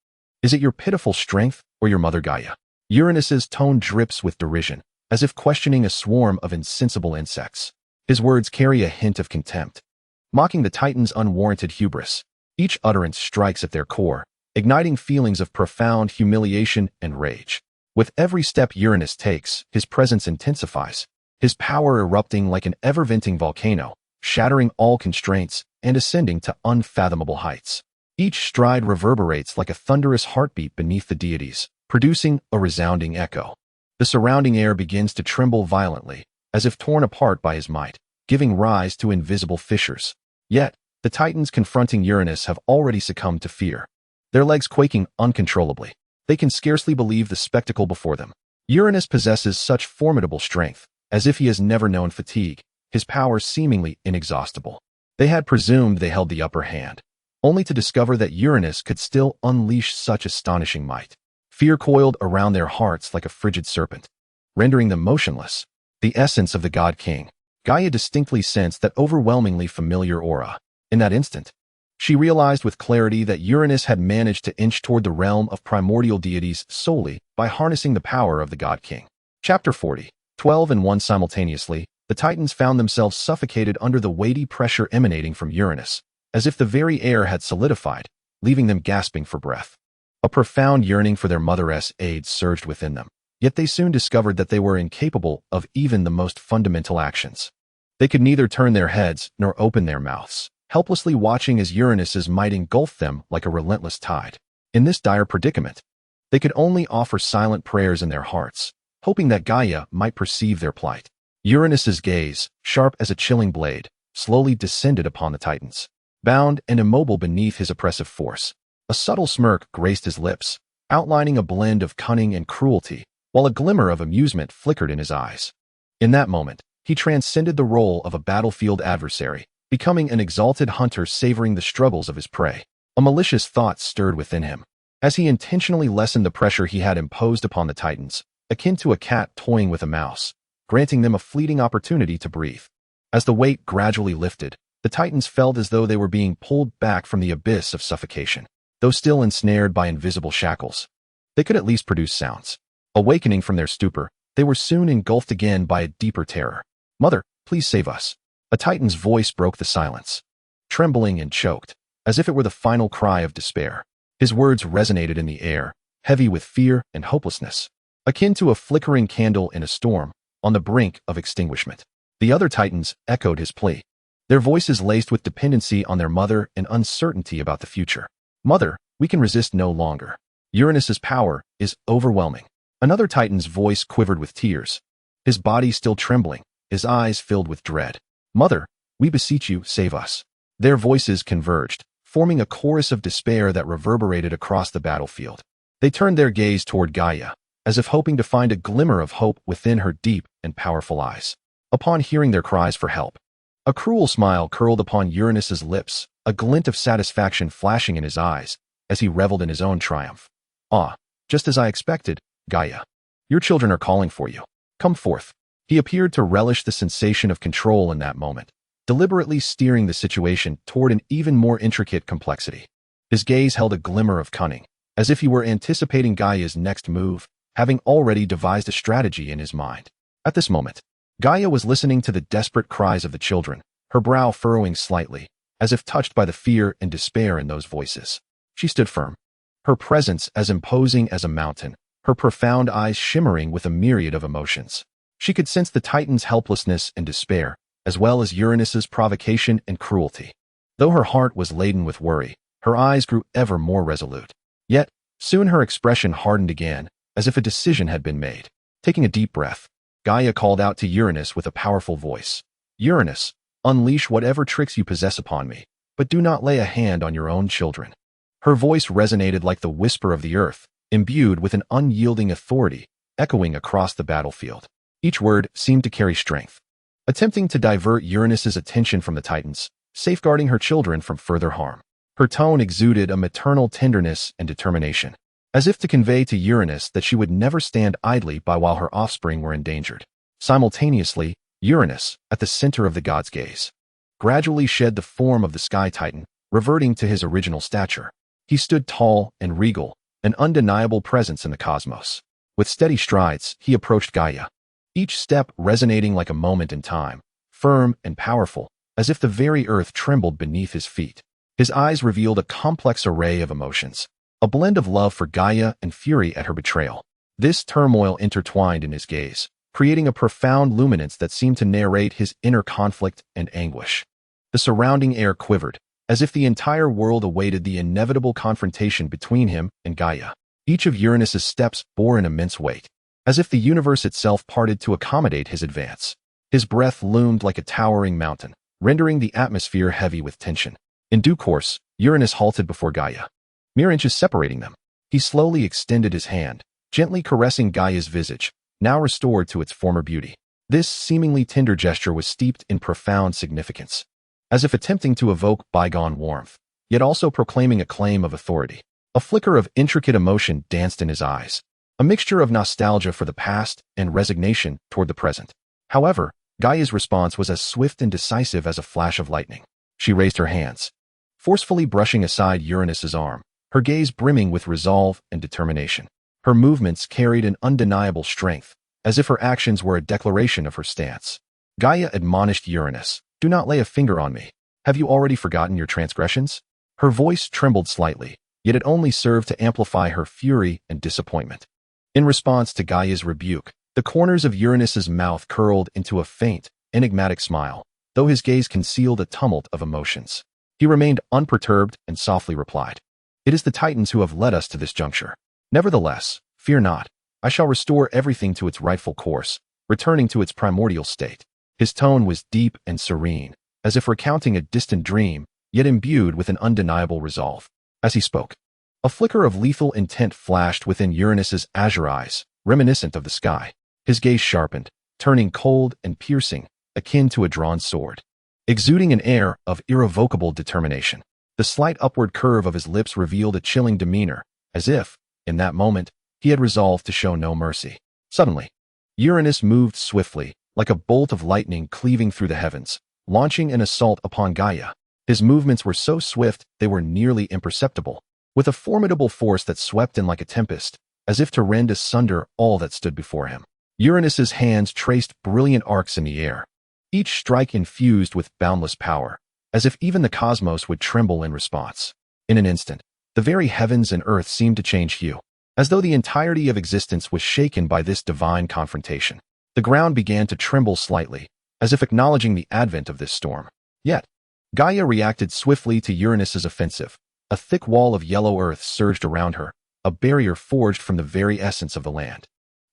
Is it your pitiful strength or your mother Gaia? Uranus's tone drips with derision, as if questioning a swarm of insensible insects. His words carry a hint of contempt, mocking the Titans' unwarranted hubris. Each utterance strikes at their core, igniting feelings of profound humiliation and rage. With every step Uranus takes, his presence intensifies, his power erupting like an ever-venting volcano, shattering all constraints and ascending to unfathomable heights. Each stride reverberates like a thunderous heartbeat beneath the deities, producing a resounding echo. The surrounding air begins to tremble violently, as if torn apart by his might, giving rise to invisible fissures. Yet, the Titans confronting Uranus have already succumbed to fear, their legs quaking uncontrollably. They can scarcely believe the spectacle before them. Uranus possesses such formidable strength, as if he has never known fatigue, his power seemingly inexhaustible. They had presumed they held the upper hand, only to discover that Uranus could still unleash such astonishing might. Fear coiled around their hearts like a frigid serpent, rendering them motionless. The essence of the God King. Gaia distinctly sensed that overwhelmingly familiar aura. In that instant, she realized with clarity that Uranus had managed to inch toward the realm of primordial deities solely by harnessing the power of the God King. Chapter 40. 12 and 1 simultaneously, the Titans found themselves suffocated under the weighty pressure emanating from Uranus, as if the very air had solidified, leaving them gasping for breath. A profound yearning for their mother's aid surged within them, yet they soon discovered that they were incapable of even the most fundamental actions. They could neither turn their heads nor open their mouths, helplessly watching as Uranus's might engulfed them like a relentless tide. In this dire predicament, they could only offer silent prayers in their hearts, hoping that Gaia might perceive their plight. Uranus's gaze, sharp as a chilling blade, slowly descended upon the Titans. Bound and immobile beneath his oppressive force, a subtle smirk graced his lips, outlining a blend of cunning and cruelty, while a glimmer of amusement flickered in his eyes. In that moment, he transcended the role of a battlefield adversary, becoming an exalted hunter savoring the struggles of his prey. A malicious thought stirred within him, as he intentionally lessened the pressure he had imposed upon the Titans, akin to a cat toying with a mouse, granting them a fleeting opportunity to breathe. As the weight gradually lifted, the Titans felt as though they were being pulled back from the abyss of suffocation. Though still ensnared by invisible shackles, they could at least produce sounds. Awakening from their stupor, they were soon engulfed again by a deeper terror. "Mother, please save us." A Titan's voice broke the silence, trembling and choked, as if it were the final cry of despair. His words resonated in the air, heavy with fear and hopelessness, akin to a flickering candle in a storm, on the brink of extinguishment. The other Titans echoed his plea, their voices laced with dependency on their mother and uncertainty about the future. "Mother, we can resist no longer. Uranus's power is overwhelming." Another Titan's voice quivered with tears, his body still trembling, his eyes filled with dread. "Mother, we beseech you, save us." Their voices converged, forming a chorus of despair that reverberated across the battlefield. They turned their gaze toward Gaia, as if hoping to find a glimmer of hope within her deep and powerful eyes. Upon hearing their cries for help, a cruel smile curled upon Uranus's lips, a glint of satisfaction flashing in his eyes as he reveled in his own triumph. "Ah, just as I expected, Gaia. Your children are calling for you. Come forth." He appeared to relish the sensation of control in that moment, deliberately steering the situation toward an even more intricate complexity. His gaze held a glimmer of cunning, as if he were anticipating Gaia's next move, having already devised a strategy in his mind. At this moment, Gaia was listening to the desperate cries of the children, her brow furrowing slightly, as if touched by the fear and despair in those voices. She stood firm, her presence as imposing as a mountain, her profound eyes shimmering with a myriad of emotions. She could sense the Titan's helplessness and despair, as well as Uranus's provocation and cruelty. Though her heart was laden with worry, her eyes grew ever more resolute. Yet, soon her expression hardened again, as if a decision had been made. Taking a deep breath, Gaia called out to Uranus with a powerful voice. "Uranus, unleash whatever tricks you possess upon me, but do not lay a hand on your own children." Her voice resonated like the whisper of the earth, imbued with an unyielding authority, echoing across the battlefield. Each word seemed to carry strength, attempting to divert Uranus's attention from the Titans, safeguarding her children from further harm. Her tone exuded a maternal tenderness and determination, as if to convey to Uranus that she would never stand idly by while her offspring were endangered. Simultaneously, Uranus, at the center of the god's gaze, gradually shed the form of the Sky Titan, reverting to his original stature. He stood tall and regal, an undeniable presence in the cosmos. With steady strides, he approached Gaia, each step resonating like a moment in time, firm and powerful, as if the very earth trembled beneath his feet. His eyes revealed a complex array of emotions, a blend of love for Gaia and fury at her betrayal. This turmoil intertwined in his gaze, creating a profound luminance that seemed to narrate his inner conflict and anguish. The surrounding air quivered, as if the entire world awaited the inevitable confrontation between him and Gaia. Each of Uranus's steps bore an immense weight, as if the universe itself parted to accommodate his advance. His breath loomed like a towering mountain, rendering the atmosphere heavy with tension. In due course, Uranus halted before Gaia, mere inches separating them. He slowly extended his hand, gently caressing Gaia's visage, now restored to its former beauty. This seemingly tender gesture was steeped in profound significance, as if attempting to evoke bygone warmth, yet also proclaiming a claim of authority. A flicker of intricate emotion danced in his eyes, a mixture of nostalgia for the past and resignation toward the present. However, Gaia's response was as swift and decisive as a flash of lightning. She raised her hands, forcefully brushing aside Uranus's arm, her gaze brimming with resolve and determination. Her movements carried an undeniable strength, as if her actions were a declaration of her stance. Gaia admonished Uranus, "Do not lay a finger on me. Have you already forgotten your transgressions?" Her voice trembled slightly, yet it only served to amplify her fury and disappointment. In response to Gaia's rebuke, the corners of Uranus's mouth curled into a faint, enigmatic smile, though his gaze concealed a tumult of emotions. He remained unperturbed and softly replied, "It is the Titans who have led us to this juncture. Nevertheless, fear not. I shall restore everything to its rightful course, returning to its primordial state." His tone was deep and serene, as if recounting a distant dream, yet imbued with an undeniable resolve. As he spoke, a flicker of lethal intent flashed within Uranus's azure eyes, reminiscent of the sky. His gaze sharpened, turning cold and piercing, akin to a drawn sword, exuding an air of irrevocable determination. The slight upward curve of his lips revealed a chilling demeanor, as if, in that moment, he had resolved to show no mercy. Suddenly, Uranus moved swiftly, like a bolt of lightning cleaving through the heavens, launching an assault upon Gaia. His movements were so swift they were nearly imperceptible, with a formidable force that swept in like a tempest, as if to rend asunder all that stood before him. Uranus's hands traced brilliant arcs in the air, each strike infused with boundless power, as if even the cosmos would tremble in response. In an instant, the very heavens and earth seemed to change hue, as though the entirety of existence was shaken by this divine confrontation. The ground began to tremble slightly, as if acknowledging the advent of this storm. Yet, Gaia reacted swiftly to Uranus's offensive. A thick wall of yellow earth surged around her, a barrier forged from the very essence of the land,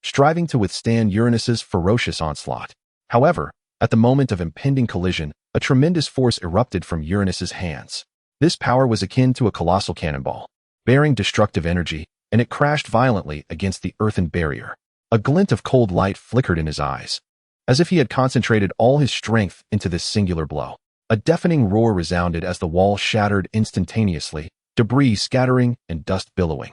striving to withstand Uranus's ferocious onslaught. However, at the moment of impending collision, a tremendous force erupted from Uranus's hands. This power was akin to a colossal cannonball, bearing destructive energy, and it crashed violently against the earthen barrier. A glint of cold light flickered in his eyes, as if he had concentrated all his strength into this singular blow. A deafening roar resounded as the wall shattered instantaneously, debris scattering and dust billowing,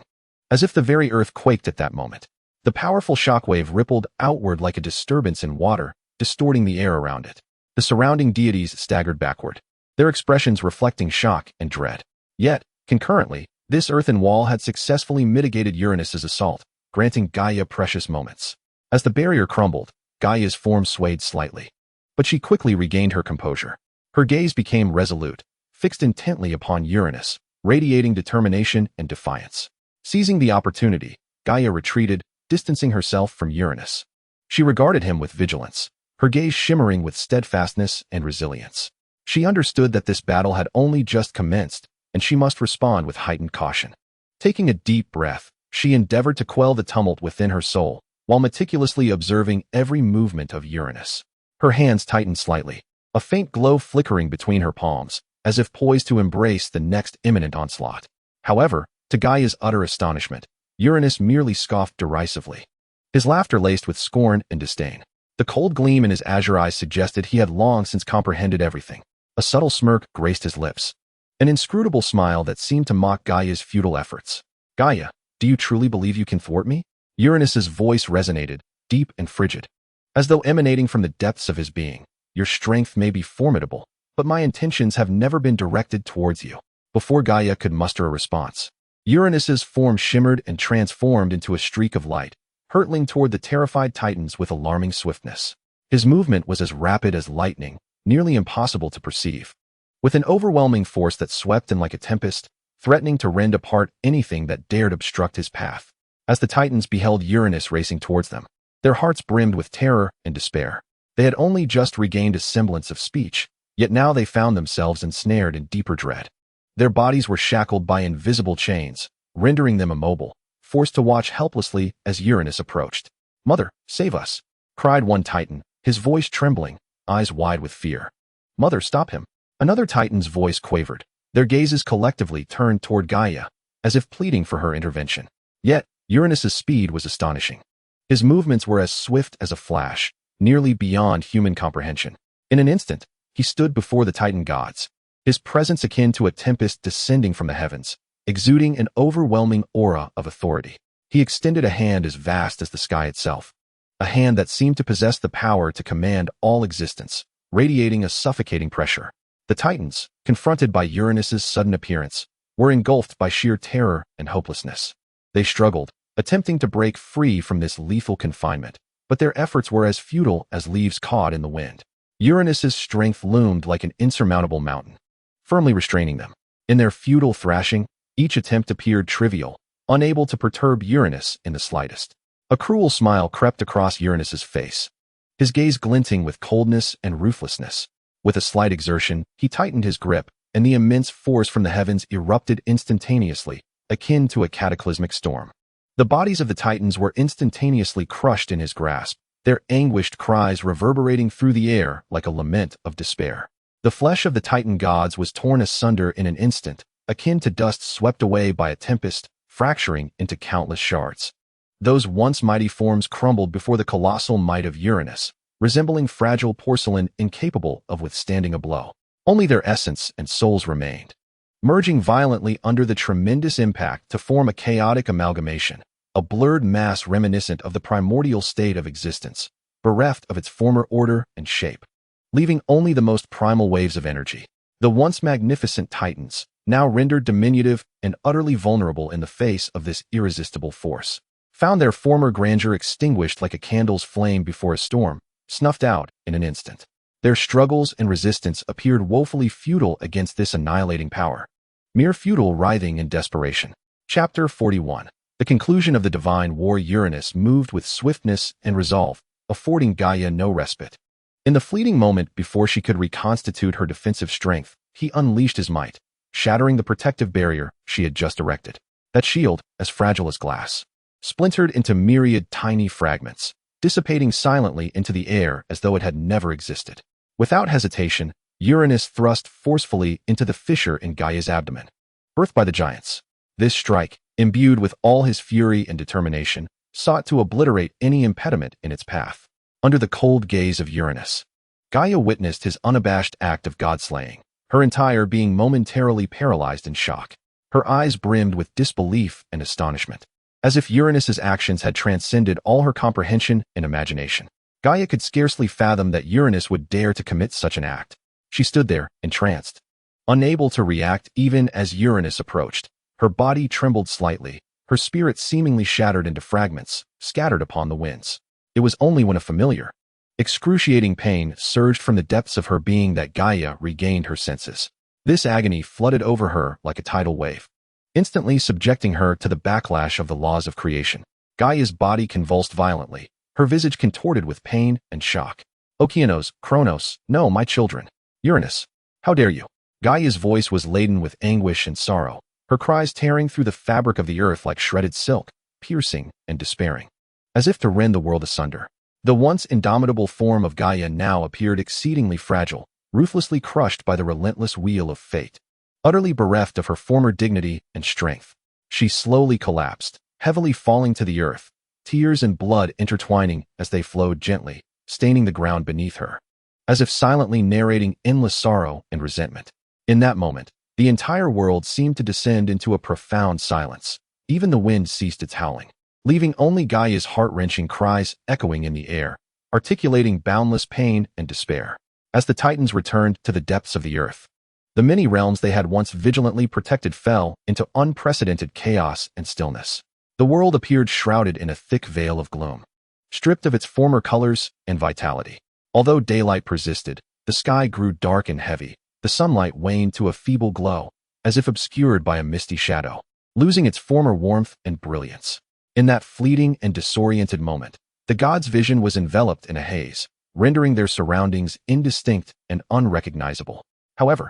as if the very earth quaked at that moment. The powerful shockwave rippled outward like a disturbance in water, distorting the air around it. The surrounding deities staggered backward, their expressions reflecting shock and dread. Yet, concurrently, this earthen wall had successfully mitigated Uranus's assault, granting Gaia precious moments. As the barrier crumbled, Gaia's form swayed slightly, but she quickly regained her composure. Her gaze became resolute, fixed intently upon Uranus, radiating determination and defiance. Seizing the opportunity, Gaia retreated, distancing herself from Uranus. She regarded him with vigilance, her gaze shimmering with steadfastness and resilience. She understood that this battle had only just commenced, and she must respond with heightened caution. Taking a deep breath, she endeavored to quell the tumult within her soul, while meticulously observing every movement of Uranus. Her hands tightened slightly, a faint glow flickering between her palms, as if poised to embrace the next imminent onslaught. However, to Gaia's utter astonishment, Uranus merely scoffed derisively. His laughter laced with scorn and disdain. The cold gleam in his azure eyes suggested he had long since comprehended everything. A subtle smirk graced his lips, an inscrutable smile that seemed to mock Gaia's futile efforts. Gaia, do you truly believe you can thwart me? Uranus's voice resonated, deep and frigid, as though emanating from the depths of his being. Your strength may be formidable, but my intentions have never been directed towards you. Before Gaia could muster a response, Uranus's form shimmered and transformed into a streak of light, hurtling toward the terrified Titans with alarming swiftness. His movement was as rapid as lightning, nearly impossible to perceive. With an overwhelming force that swept in like a tempest, threatening to rend apart anything that dared obstruct his path. As the Titans beheld Uranus racing towards them, their hearts brimmed with terror and despair. They had only just regained a semblance of speech, yet now they found themselves ensnared in deeper dread. Their bodies were shackled by invisible chains, rendering them immobile, forced to watch helplessly as Uranus approached. "Mother, save us!" cried one Titan, his voice trembling, eyes wide with fear. "Mother, stop him!" Another Titan's voice quavered. Their gazes collectively turned toward Gaia, as if pleading for her intervention. Yet, Uranus's speed was astonishing. His movements were as swift as a flash, nearly beyond human comprehension. In an instant, he stood before the Titan gods, his presence akin to a tempest descending from the heavens, exuding an overwhelming aura of authority. He extended a hand as vast as the sky itself, a hand that seemed to possess the power to command all existence, radiating a suffocating pressure. The Titans, confronted by Uranus's sudden appearance, were engulfed by sheer terror and hopelessness. They struggled, attempting to break free from this lethal confinement, but their efforts were as futile as leaves caught in the wind. Uranus's strength loomed like an insurmountable mountain, firmly restraining them. In their futile thrashing, each attempt appeared trivial, unable to perturb Uranus in the slightest. A cruel smile crept across Uranus's face, his gaze glinting with coldness and ruthlessness. With a slight exertion, he tightened his grip, and the immense force from the heavens erupted instantaneously, akin to a cataclysmic storm. The bodies of the Titans were instantaneously crushed in his grasp, their anguished cries reverberating through the air like a lament of despair. The flesh of the Titan gods was torn asunder in an instant, akin to dust swept away by a tempest, fracturing into countless shards. Those once mighty forms crumbled before the colossal might of Uranus, resembling fragile porcelain incapable of withstanding a blow. Only their essence and souls remained, merging violently under the tremendous impact to form a chaotic amalgamation, a blurred mass reminiscent of the primordial state of existence, bereft of its former order and shape, leaving only the most primal waves of energy. The once magnificent Titans, now rendered diminutive and utterly vulnerable in the face of this irresistible force, found their former grandeur extinguished like a candle's flame before a storm, snuffed out in an instant. Their struggles and resistance appeared woefully futile against this annihilating power. Mere futile writhing in desperation. Chapter 41. The conclusion of the divine war. Uranus moved with swiftness and resolve, affording Gaia no respite. In the fleeting moment before she could reconstitute her defensive strength, he unleashed his might, shattering the protective barrier she had just erected. That shield, as fragile as glass, splintered into myriad tiny fragments, dissipating silently into the air as though it had never existed. Without hesitation, Uranus thrust forcefully into the fissure in Gaia's abdomen. Birthed by the giants, this strike, imbued with all his fury and determination, sought to obliterate any impediment in its path. Under the cold gaze of Uranus, Gaia witnessed his unabashed act of god-slaying, her entire being momentarily paralyzed in shock. Her eyes brimmed with disbelief and astonishment, as if Uranus's actions had transcended all her comprehension and imagination. Gaia could scarcely fathom that Uranus would dare to commit such an act. She stood there, entranced, unable to react even as Uranus approached. Her body trembled slightly, her spirit seemingly shattered into fragments, scattered upon the winds. It was only when a familiar, excruciating pain surged from the depths of her being that Gaia regained her senses. This agony flooded over her like a tidal wave, instantly subjecting her to the backlash of the laws of creation. Gaia's body convulsed violently, her visage contorted with pain and shock. Okeanos, Kronos, no, my children. Uranus, how dare you? Gaia's voice was laden with anguish and sorrow, her cries tearing through the fabric of the earth like shredded silk, piercing and despairing, as if to rend the world asunder. The once indomitable form of Gaia now appeared exceedingly fragile, ruthlessly crushed by the relentless wheel of fate. Utterly bereft of her former dignity and strength, she slowly collapsed, heavily falling to the earth, tears and blood intertwining as they flowed gently, staining the ground beneath her, as if silently narrating endless sorrow and resentment. In that moment, the entire world seemed to descend into a profound silence. Even the wind ceased its howling, leaving only Gaia's heart-wrenching cries echoing in the air, articulating boundless pain and despair. As the Titans returned to the depths of the earth, the many realms they had once vigilantly protected fell into unprecedented chaos and stillness. The world appeared shrouded in a thick veil of gloom, stripped of its former colors and vitality. Although daylight persisted, the sky grew dark and heavy. The sunlight waned to a feeble glow, as if obscured by a misty shadow, losing its former warmth and brilliance. In that fleeting and disoriented moment, the gods' vision was enveloped in a haze, rendering their surroundings indistinct and unrecognizable. However,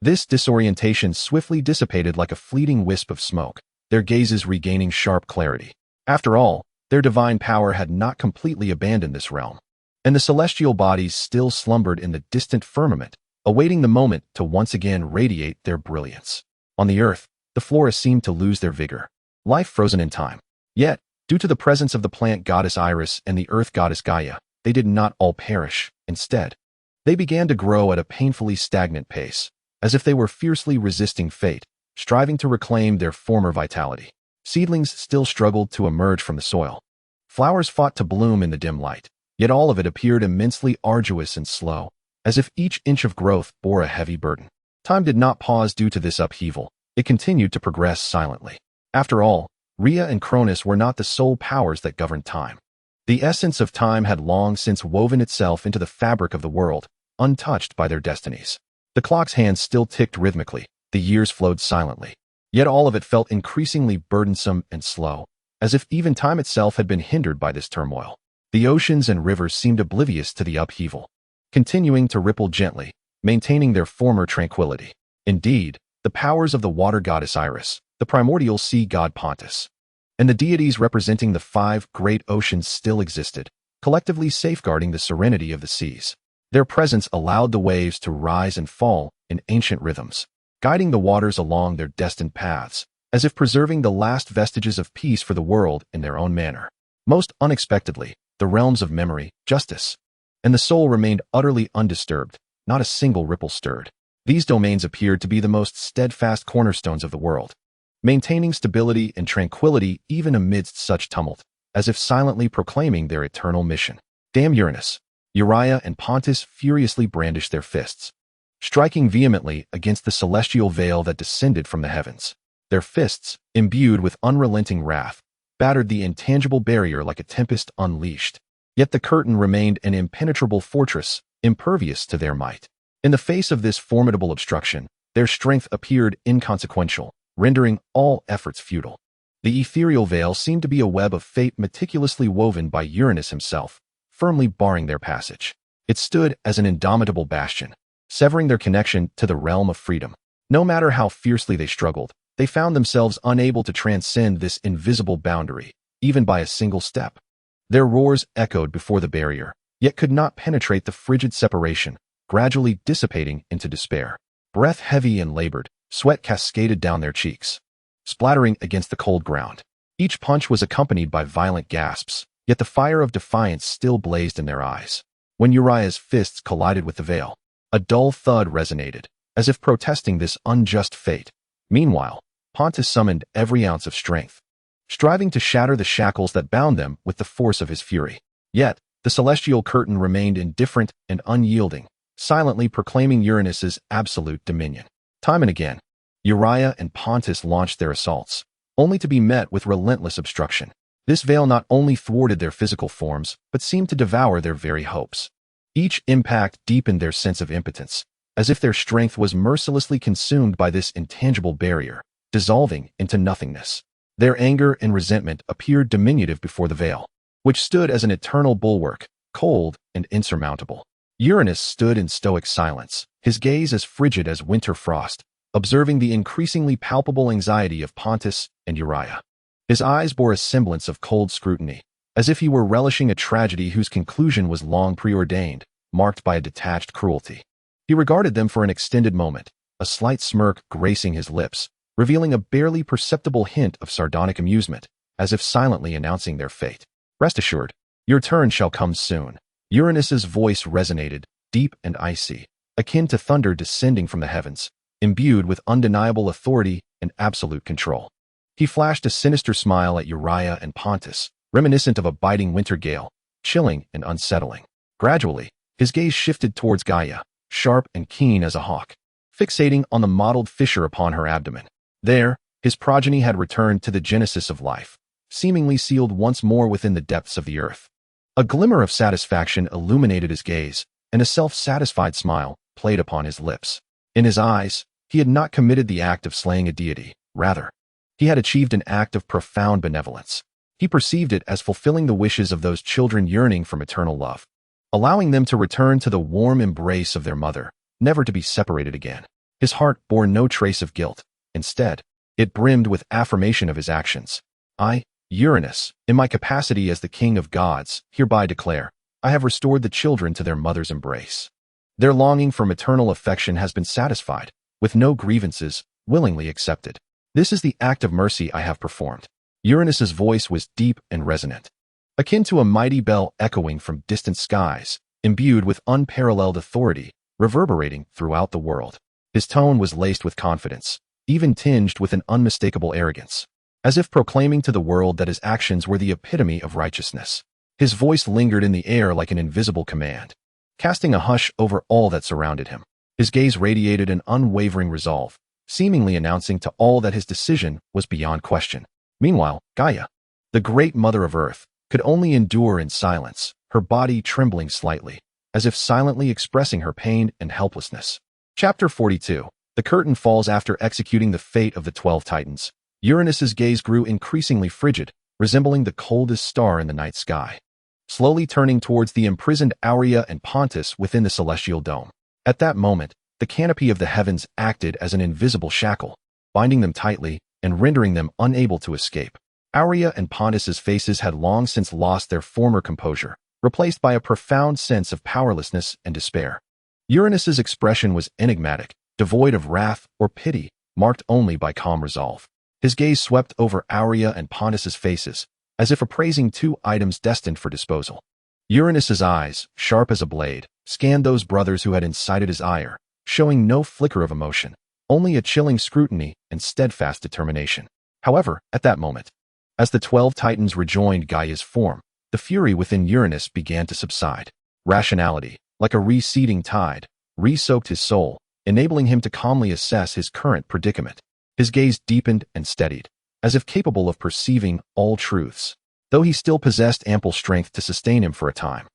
this disorientation swiftly dissipated like a fleeting wisp of smoke, their gazes regaining sharp clarity. After all, their divine power had not completely abandoned this realm, and the celestial bodies still slumbered in the distant firmament, awaiting the moment to once again radiate their brilliance. On the earth, the flora seemed to lose their vigor, life frozen in time. Yet, due to the presence of the plant goddess Aerys and the earth goddess Gaia, they did not all perish. Instead, they began to grow at a painfully stagnant pace, as if they were fiercely resisting fate, striving to reclaim their former vitality. Seedlings still struggled to emerge from the soil. Flowers fought to bloom in the dim light, yet all of it appeared immensely arduous and slow, as if each inch of growth bore a heavy burden. Time did not pause due to this upheaval. It continued to progress silently. After all, Rhea and Cronus were not the sole powers that governed time. The essence of time had long since woven itself into the fabric of the world, untouched by their destinies. The clock's hands still ticked rhythmically, the years flowed silently. Yet all of it felt increasingly burdensome and slow, as if even time itself had been hindered by this turmoil. The oceans and rivers seemed oblivious to the upheaval, continuing to ripple gently, maintaining their former tranquility. Indeed, the powers of the water goddess Aerys, the primordial sea god Pontus, and the deities representing the 5 great oceans still existed, collectively safeguarding the serenity of the seas. Their presence allowed the waves to rise and fall in ancient rhythms, guiding the waters along their destined paths, as if preserving the last vestiges of peace for the world in their own manner. Most unexpectedly, the realms of memory, justice, and the soul remained utterly undisturbed. Not a single ripple stirred. These domains appeared to be the most steadfast cornerstones of the world, maintaining stability and tranquility even amidst such tumult, as if silently proclaiming their eternal mission. Damn Uranus! Uriah and Pontus furiously brandished their fists, striking vehemently against the celestial veil that descended from the heavens. Their fists, imbued with unrelenting wrath, battered the intangible barrier like a tempest unleashed. Yet the curtain remained an impenetrable fortress, impervious to their might. In the face of this formidable obstruction, their strength appeared inconsequential, rendering all efforts futile. The ethereal veil seemed to be a web of fate meticulously woven by Uranus himself, firmly barring their passage. It stood as an indomitable bastion, severing their connection to the realm of freedom. No matter how fiercely they struggled, they found themselves unable to transcend this invisible boundary, even by a single step. Their roars echoed before the barrier, yet could not penetrate the frigid separation, gradually dissipating into despair. Breath heavy and labored, sweat cascaded down their cheeks, splattering against the cold ground. Each punch was accompanied by violent gasps, yet the fire of defiance still blazed in their eyes. When Uriah's fists collided with the veil, a dull thud resonated, as if protesting this unjust fate. Meanwhile, Pontus summoned every ounce of strength, striving to shatter the shackles that bound them with the force of his fury. Yet, the celestial curtain remained indifferent and unyielding, silently proclaiming Uranus's absolute dominion. Time and again, Uriah and Pontus launched their assaults, only to be met with relentless obstruction. This veil not only thwarted their physical forms, but seemed to devour their very hopes. Each impact deepened their sense of impotence, as if their strength was mercilessly consumed by this intangible barrier, dissolving into nothingness. Their anger and resentment appeared diminutive before the veil, which stood as an eternal bulwark, cold and insurmountable. Uranus stood in stoic silence, his gaze as frigid as winter frost, observing the increasingly palpable anxiety of Pontus and Uriah. His eyes bore a semblance of cold scrutiny, as if he were relishing a tragedy whose conclusion was long preordained, marked by a detached cruelty. He regarded them for an extended moment, a slight smirk gracing his lips, revealing a barely perceptible hint of sardonic amusement, as if silently announcing their fate. Rest assured, your turn shall come soon. Uranus's voice resonated, deep and icy, akin to thunder descending from the heavens, imbued with undeniable authority and absolute control. He flashed a sinister smile at Uriah and Pontus, reminiscent of a biting winter gale, chilling and unsettling. Gradually, his gaze shifted towards Gaia, sharp and keen as a hawk, fixating on the mottled fissure upon her abdomen. There, his progeny had returned to the genesis of life, seemingly sealed once more within the depths of the earth. A glimmer of satisfaction illuminated his gaze, and a self-satisfied smile played upon his lips. In his eyes, he had not committed the act of slaying a deity. Rather, he had achieved an act of profound benevolence. He perceived it as fulfilling the wishes of those children yearning from eternal love, allowing them to return to the warm embrace of their mother, never to be separated again. His heart bore no trace of guilt. Instead, it brimmed with affirmation of his actions. I, Uranus, in my capacity as the king of gods, hereby declare, I have restored the children to their mother's embrace. Their longing for maternal affection has been satisfied, with no grievances, willingly accepted. This is the act of mercy I have performed. Uranus's voice was deep and resonant, akin to a mighty bell echoing from distant skies, imbued with unparalleled authority, reverberating throughout the world. His tone was laced with confidence, even tinged with an unmistakable arrogance, as if proclaiming to the world that his actions were the epitome of righteousness. His voice lingered in the air like an invisible command, casting a hush over all that surrounded him. His gaze radiated an unwavering resolve, seemingly announcing to all that his decision was beyond question. Meanwhile, Gaia, the great mother of Earth, could only endure in silence, her body trembling slightly, as if silently expressing her pain and helplessness. Chapter 42. The curtain falls after executing the fate of the 12 titans. Uranus's gaze grew increasingly frigid, resembling the coldest star in the night sky, slowly turning towards the imprisoned Aeria and Pontus within the celestial dome. At that moment, the canopy of the heavens acted as an invisible shackle, binding them tightly and rendering them unable to escape. Aeria and Pontus's faces had long since lost their former composure, replaced by a profound sense of powerlessness and despair. Uranus's expression was enigmatic, devoid of wrath or pity, marked only by calm resolve. His gaze swept over Aeria and Pontus's faces, as if appraising two items destined for disposal. Uranus's eyes, sharp as a blade, scanned those brothers who had incited his ire, showing no flicker of emotion, only a chilling scrutiny and steadfast determination. However, at that moment, as the 12 titans rejoined Gaia's form, the fury within Uranus began to subside. Rationality, like a receding tide, re-soaked his soul, enabling him to calmly assess his current predicament. His gaze deepened and steadied, as if capable of perceiving all truths, though he still possessed ample strength to sustain him for a time.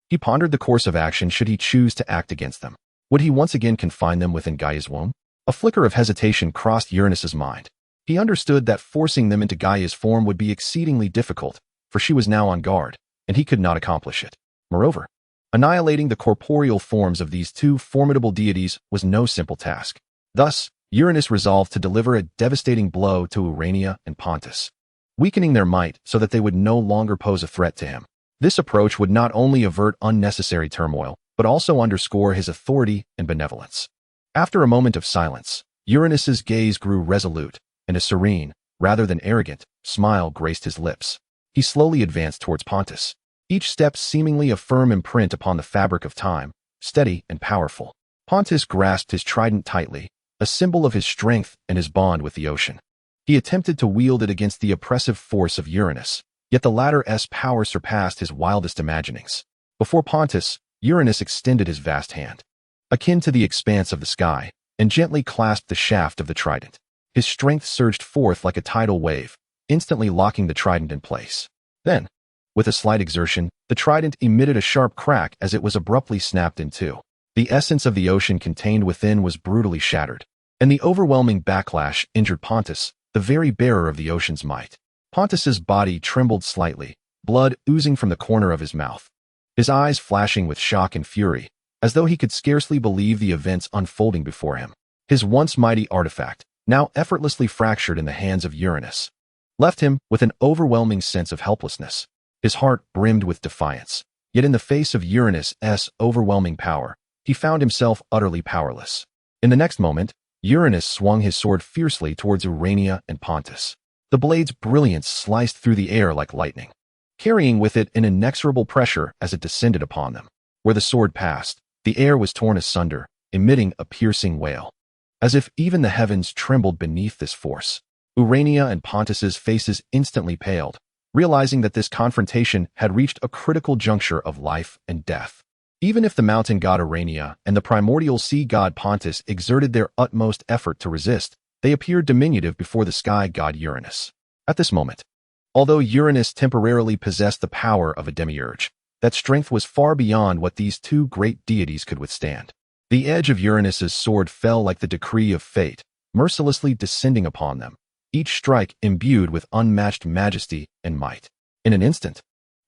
He pondered the course of action should he choose to act against them. Would he once again confine them within Gaia's womb? A flicker of hesitation crossed Uranus's mind. He understood that forcing them into Gaia's form would be exceedingly difficult, for she was now on guard, and he could not accomplish it. Moreover, annihilating the corporeal forms of these two formidable deities was no simple task. Thus, Uranus resolved to deliver a devastating blow to Urania and Pontus, weakening their might so that they would no longer pose a threat to him. This approach would not only avert unnecessary turmoil, but also underscore his authority and benevolence. After a moment of silence, Uranus's gaze grew resolute, and a serene, rather than arrogant, smile graced his lips. He slowly advanced towards Pontus, each step seemingly a firm imprint upon the fabric of time, steady and powerful. Pontus grasped his trident tightly, a symbol of his strength and his bond with the ocean. He attempted to wield it against the oppressive force of Uranus, yet the latter's power surpassed his wildest imaginings. Before Pontus, Uranus extended his vast hand, akin to the expanse of the sky, and gently clasped the shaft of the trident. His strength surged forth like a tidal wave, instantly locking the trident in place. Then, with a slight exertion, the trident emitted a sharp crack as it was abruptly snapped in two. The essence of the ocean contained within was brutally shattered, and the overwhelming backlash injured Pontus, the very bearer of the ocean's might. Pontus's body trembled slightly, blood oozing from the corner of his mouth, his eyes flashing with shock and fury, as though he could scarcely believe the events unfolding before him. His once mighty artifact, now effortlessly fractured in the hands of Uranus, left him with an overwhelming sense of helplessness. His heart brimmed with defiance, yet in the face of Uranus's overwhelming power, he found himself utterly powerless. In the next moment, Uranus swung his sword fiercely towards Urania and Pontus. The blade's brilliance sliced through the air like lightning, carrying with it an inexorable pressure as it descended upon them. Where the sword passed, the air was torn asunder, emitting a piercing wail. As if even the heavens trembled beneath this force. Urania and Pontus's faces instantly paled, realizing that this confrontation had reached a critical juncture of life and death. Even if the mountain god Urania and the primordial sea god Pontus exerted their utmost effort to resist, they appeared diminutive before the sky god Uranus. At this moment, although Uranus temporarily possessed the power of a demiurge, that strength was far beyond what these two great deities could withstand. The edge of Uranus's sword fell like the decree of fate, mercilessly descending upon them, each strike imbued with unmatched majesty and might. In an instant,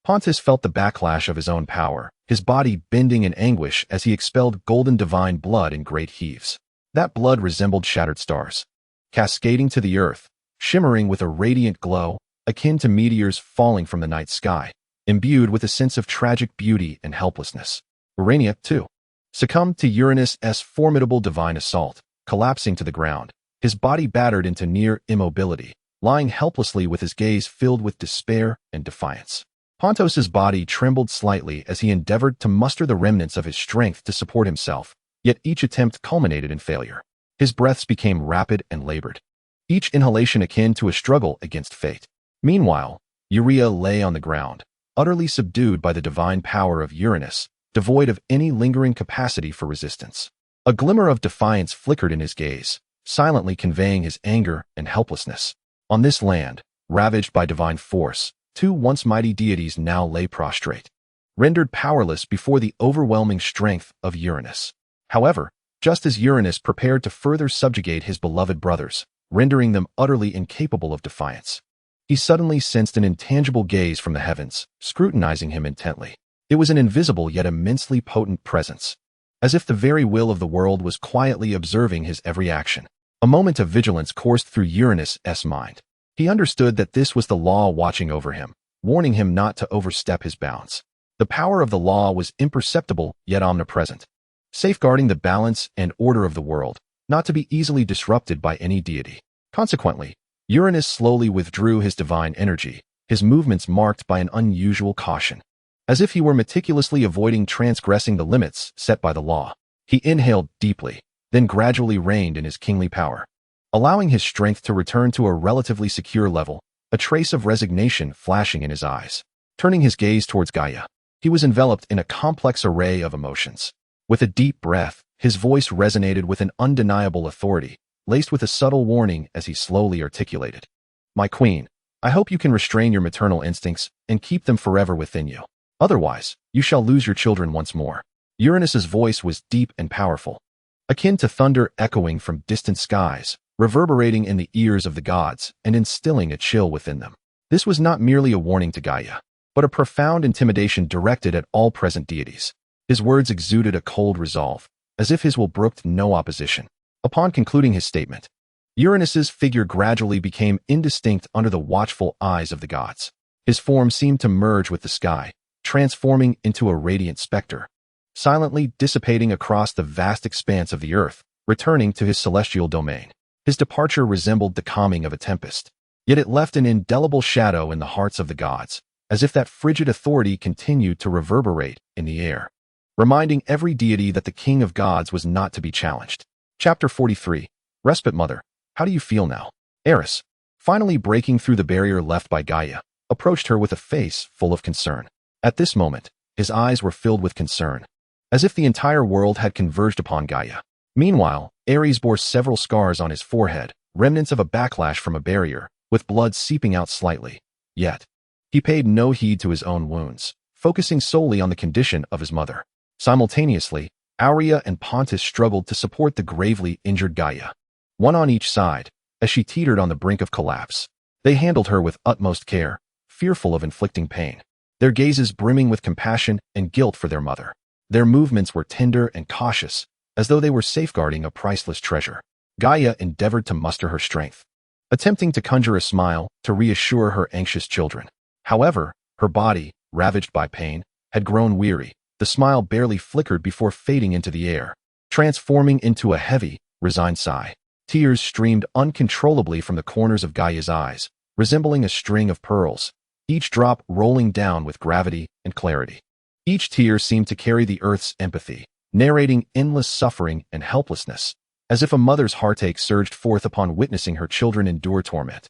Pontus felt the backlash of his own power, his body bending in anguish as he expelled golden divine blood in great heaves. That blood resembled shattered stars, cascading to the earth, shimmering with a radiant glow, akin to meteors falling from the night sky, imbued with a sense of tragic beauty and helplessness. Urania, too, succumbed to Uranus's formidable divine assault, collapsing to the ground, his body battered into near immobility, lying helplessly with his gaze filled with despair and defiance. Pontus's body trembled slightly as he endeavored to muster the remnants of his strength to support himself, yet each attempt culminated in failure. His breaths became rapid and labored, each inhalation akin to a struggle against fate. Meanwhile, Urea lay on the ground, utterly subdued by the divine power of Uranus, devoid of any lingering capacity for resistance. A glimmer of defiance flickered in his gaze, silently conveying his anger and helplessness. On this land, ravaged by divine force, two once mighty deities now lay prostrate, rendered powerless before the overwhelming strength of Uranus. However, just as Uranus prepared to further subjugate his beloved brothers, rendering them utterly incapable of defiance, he suddenly sensed an intangible gaze from the heavens, scrutinizing him intently. It was an invisible yet immensely potent presence, as if the very will of the world was quietly observing his every action. A moment of vigilance coursed through Uranus's mind. He understood that this was the law watching over him, warning him not to overstep his bounds. The power of the law was imperceptible yet omnipresent, safeguarding the balance and order of the world, not to be easily disrupted by any deity. Consequently, Uranus slowly withdrew his divine energy, his movements marked by an unusual caution. As if he were meticulously avoiding transgressing the limits set by the law, he inhaled deeply, then gradually reined in his kingly power, allowing his strength to return to a relatively secure level, a trace of resignation flashing in his eyes. Turning his gaze towards Gaia, he was enveloped in a complex array of emotions. With a deep breath, his voice resonated with an undeniable authority, laced with a subtle warning as he slowly articulated. "My queen, I hope you can restrain your maternal instincts and keep them forever within you. Otherwise, you shall lose your children once more." Uranus's voice was deep and powerful, akin to thunder echoing from distant skies, reverberating in the ears of the gods and instilling a chill within them. This was not merely a warning to Gaia, but a profound intimidation directed at all present deities. His words exuded a cold resolve, as if his will brooked no opposition. Upon concluding his statement, Uranus's figure gradually became indistinct under the watchful eyes of the gods. His form seemed to merge with the sky, transforming into a radiant specter, silently dissipating across the vast expanse of the earth, returning to his celestial domain. His departure resembled the calming of a tempest, yet it left an indelible shadow in the hearts of the gods, as if that frigid authority continued to reverberate in the air, reminding every deity that the king of gods was not to be challenged. Chapter 43. Respite Mother, how do you feel now? Aerys, finally breaking through the barrier left by Gaia, approached her with a face full of concern. At this moment, his eyes were filled with concern, as if the entire world had converged upon Gaia. Meanwhile, Aerys bore several scars on his forehead, remnants of a backlash from a barrier, with blood seeping out slightly. Yet, he paid no heed to his own wounds, focusing solely on the condition of his mother. Simultaneously, Aurea and Pontus struggled to support the gravely injured Gaia, one on each side, as she teetered on the brink of collapse. They handled her with utmost care, fearful of inflicting pain, their gazes brimming with compassion and guilt for their mother. Their movements were tender and cautious, as though they were safeguarding a priceless treasure. Gaia endeavored to muster her strength, attempting to conjure a smile to reassure her anxious children. However, her body, ravaged by pain, had grown weary. The smile barely flickered before fading into the air, transforming into a heavy, resigned sigh. Tears streamed uncontrollably from the corners of Gaia's eyes, resembling a string of pearls, each drop rolling down with gravity and clarity. Each tear seemed to carry the earth's empathy, narrating endless suffering and helplessness, as if a mother's heartache surged forth upon witnessing her children endure torment,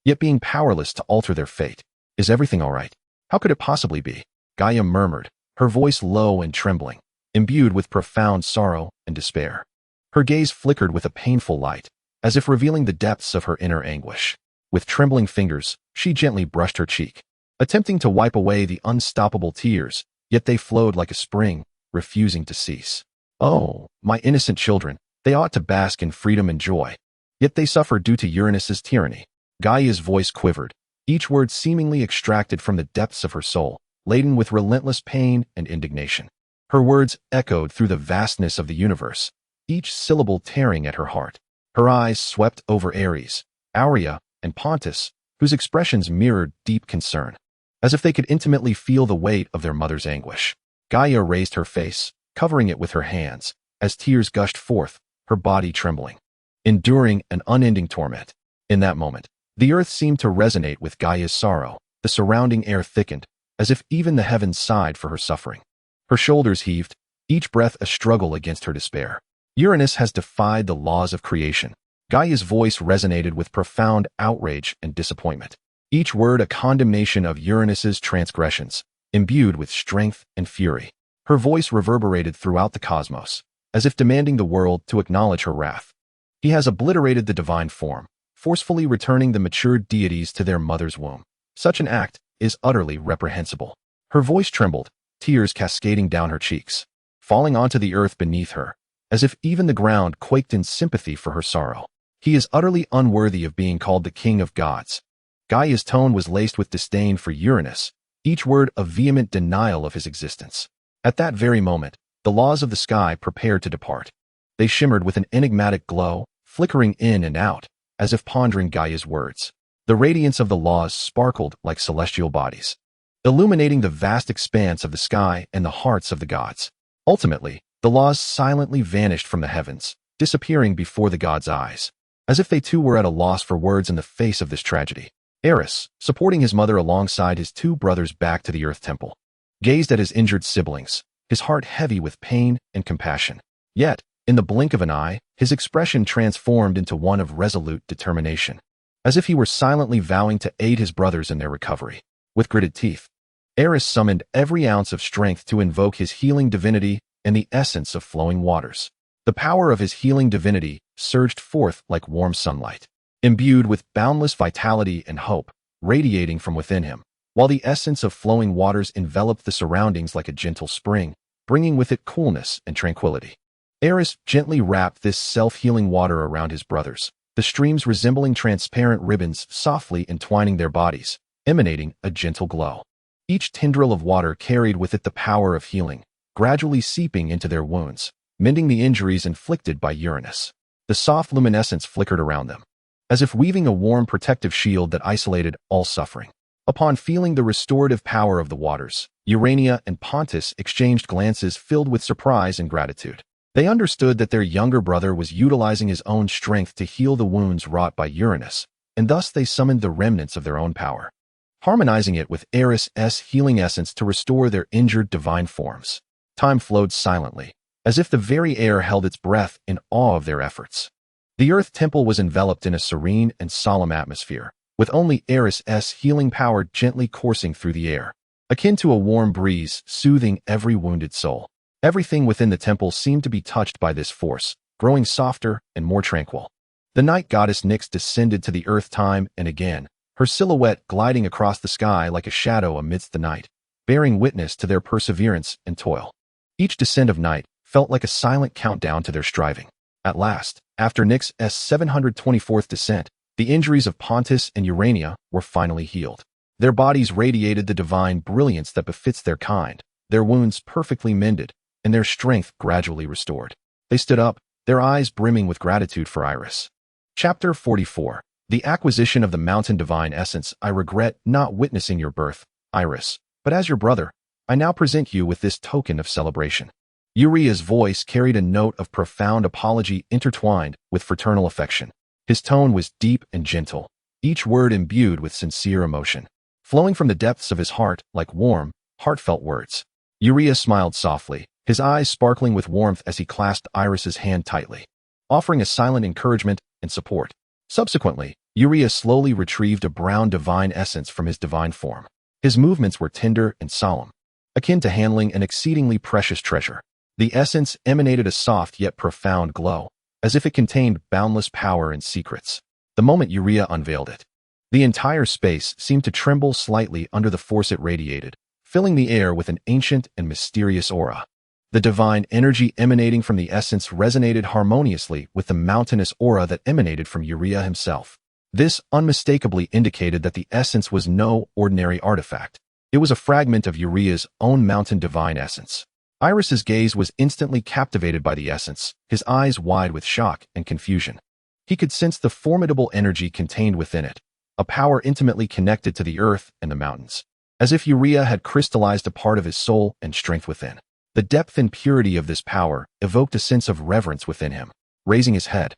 yet being powerless to alter their fate. Is everything all right? How could it possibly be? Gaia murmured, her voice low and trembling, imbued with profound sorrow and despair. Her gaze flickered with a painful light, as if revealing the depths of her inner anguish. With trembling fingers, she gently brushed her cheek, attempting to wipe away the unstoppable tears, yet they flowed like a spring, refusing to cease. Oh, my innocent children, they ought to bask in freedom and joy, yet they suffer due to Uranus's tyranny. Gaia's voice quivered, each word seemingly extracted from the depths of her soul, laden with relentless pain and indignation. Her words echoed through the vastness of the universe, each syllable tearing at her heart. Her eyes swept over Aerys, Aurea, and Pontus, whose expressions mirrored deep concern, as if they could intimately feel the weight of their mother's anguish. Gaia raised her face, covering it with her hands, as tears gushed forth, her body trembling, enduring an unending torment. In that moment, the earth seemed to resonate with Gaia's sorrow. The surrounding air thickened, as if even the heavens sighed for her suffering. Her shoulders heaved, each breath a struggle against her despair. Uranus has defied the laws of creation. Gaia's voice resonated with profound outrage and disappointment, each word a condemnation of Uranus's transgressions, imbued with strength and fury. Her voice reverberated throughout the cosmos, as if demanding the world to acknowledge her wrath. He has obliterated the divine form, forcefully returning the matured deities to their mother's womb. Such an act is utterly reprehensible. Her voice trembled, tears cascading down her cheeks, falling onto the earth beneath her, as if even the ground quaked in sympathy for her sorrow. He is utterly unworthy of being called the king of gods. Gaia's tone was laced with disdain for Uranus, each word a vehement denial of his existence. At that very moment, the laws of the sky prepared to depart. They shimmered with an enigmatic glow, flickering in and out, as if pondering Gaia's words. The radiance of the laws sparkled like celestial bodies, illuminating the vast expanse of the sky and the hearts of the gods. Ultimately, the laws silently vanished from the heavens, disappearing before the gods' eyes, as if they too were at a loss for words in the face of this tragedy. Eros, supporting his mother alongside his two brothers back to the Earth Temple, gazed at his injured siblings, his heart heavy with pain and compassion. Yet, in the blink of an eye, his expression transformed into one of resolute determination, as if he were silently vowing to aid his brothers in their recovery. With gritted teeth, Aerys summoned every ounce of strength to invoke his healing divinity and the essence of flowing waters. The power of his healing divinity surged forth like warm sunlight, imbued with boundless vitality and hope, radiating from within him, while the essence of flowing waters enveloped the surroundings like a gentle spring, bringing with it coolness and tranquility. Aerys gently wrapped this self-healing water around his brothers, the streams resembling transparent ribbons softly entwining their bodies, emanating a gentle glow. Each tendril of water carried with it the power of healing, gradually seeping into their wounds, mending the injuries inflicted by Uranus. The soft luminescence flickered around them, as if weaving a warm protective shield that isolated all suffering. Upon feeling the restorative power of the waters, Urania and Pontus exchanged glances filled with surprise and gratitude. They understood that their younger brother was utilizing his own strength to heal the wounds wrought by Uranus, and thus they summoned the remnants of their own power, harmonizing it with Eris' healing essence to restore their injured divine forms. Time flowed silently, as if the very air held its breath in awe of their efforts. The Earth Temple was enveloped in a serene and solemn atmosphere, with only Eris' healing power gently coursing through the air, akin to a warm breeze soothing every wounded soul. Everything within the temple seemed to be touched by this force, growing softer and more tranquil. The night goddess Nyx descended to the earth time and again, her silhouette gliding across the sky like a shadow amidst the night, bearing witness to their perseverance and toil. Each descent of night felt like a silent countdown to their striving. At last, after Nyx's 724th descent, the injuries of Pontus and Urania were finally healed. Their bodies radiated the divine brilliance that befits their kind, their wounds perfectly mended, and their strength gradually restored. They stood up, their eyes brimming with gratitude for Aerys. Chapter 44. The acquisition of the mountain divine essence. I regret not witnessing your birth, Aerys, but as your brother, I now present you with this token of celebration. Uriah's voice carried a note of profound apology intertwined with fraternal affection. His tone was deep and gentle, each word imbued with sincere emotion, flowing from the depths of his heart like warm, heartfelt words. Uriah smiled softly, his eyes sparkling with warmth as he clasped Aerys's hand tightly, offering a silent encouragement and support. Subsequently, Uriah slowly retrieved a brown divine essence from his divine form. His movements were tender and solemn, akin to handling an exceedingly precious treasure. The essence emanated a soft yet profound glow, as if it contained boundless power and secrets. The moment Uriah unveiled it, the entire space seemed to tremble slightly under the force it radiated, filling the air with an ancient and mysterious aura. The divine energy emanating from the essence resonated harmoniously with the mountainous aura that emanated from Uriah himself. This unmistakably indicated that the essence was no ordinary artifact. It was a fragment of Uriah's own mountain divine essence. Aerys's gaze was instantly captivated by the essence, his eyes wide with shock and confusion. He could sense the formidable energy contained within it, a power intimately connected to the earth and the mountains, as if Uriah had crystallized a part of his soul and strength within. The depth and purity of this power evoked a sense of reverence within him. Raising his head,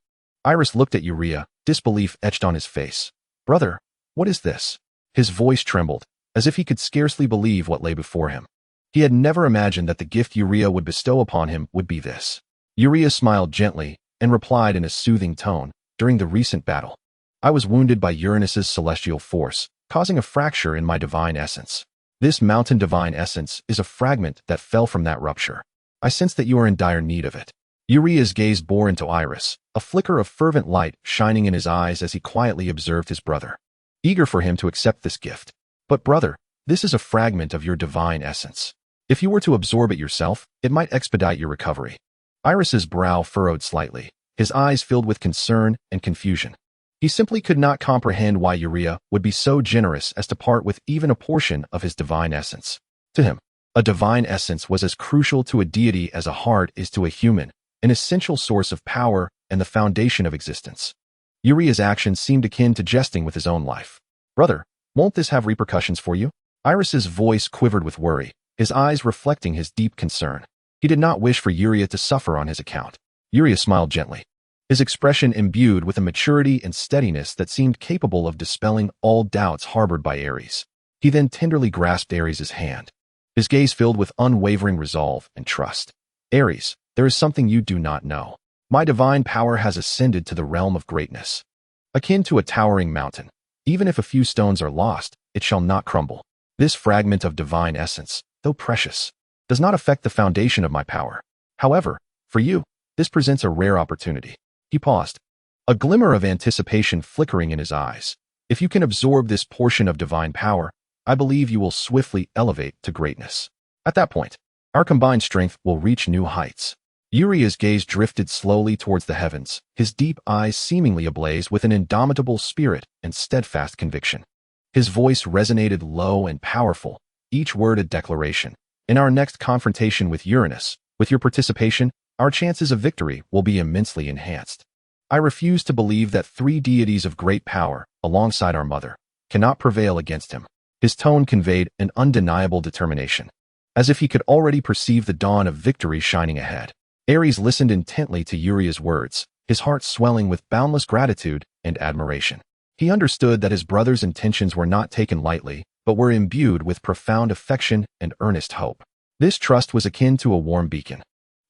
Aerys looked at Uriah, disbelief etched on his face. "Brother, what is this?" His voice trembled, as if he could scarcely believe what lay before him. He had never imagined that the gift Uriah would bestow upon him would be this. Uriah smiled gently and replied in a soothing tone, "During the recent battle, I was wounded by Uranus's celestial force, causing a fracture in my divine essence. This mountain divine essence is a fragment that fell from that rupture. I sense that you are in dire need of it." Uriah's gaze bore into Aerys, a flicker of fervent light shining in his eyes as he quietly observed his brother, eager for him to accept this gift. "But brother, this is a fragment of your divine essence. If you were to absorb it yourself, it might expedite your recovery." Aerys's brow furrowed slightly, his eyes filled with concern and confusion. He simply could not comprehend why Uriah would be so generous as to part with even a portion of his divine essence. To him, a divine essence was as crucial to a deity as a heart is to a human, an essential source of power and the foundation of existence. Uriah's actions seemed akin to jesting with his own life. "Brother, won't this have repercussions for you?" Aerys's voice quivered with worry, his eyes reflecting his deep concern. He did not wish for Uriah to suffer on his account. Uriah smiled gently, his expression imbued with a maturity and steadiness that seemed capable of dispelling all doubts harbored by Aerys. He then tenderly grasped Aerys' hand, his gaze filled with unwavering resolve and trust. "Aerys, there is something you do not know. My divine power has ascended to the realm of greatness. Akin to a towering mountain, even if a few stones are lost, it shall not crumble. This fragment of divine essence, though precious, does not affect the foundation of my power. However, for you, this presents a rare opportunity." He paused, a glimmer of anticipation flickering in his eyes. "If you can absorb this portion of divine power, I believe you will swiftly elevate to greatness. At that point, our combined strength will reach new heights." Uriah's gaze drifted slowly towards the heavens, his deep eyes seemingly ablaze with an indomitable spirit and steadfast conviction. His voice resonated low and powerful, each word a declaration. "In our next confrontation with Uranus, with your participation, our chances of victory will be immensely enhanced. I refuse to believe that three deities of great power, alongside our mother, cannot prevail against him." His tone conveyed an undeniable determination, as if he could already perceive the dawn of victory shining ahead. Aerys listened intently to Uriah's words, his heart swelling with boundless gratitude and admiration. He understood that his brother's intentions were not taken lightly, but were imbued with profound affection and earnest hope. This trust was akin to a warm beacon,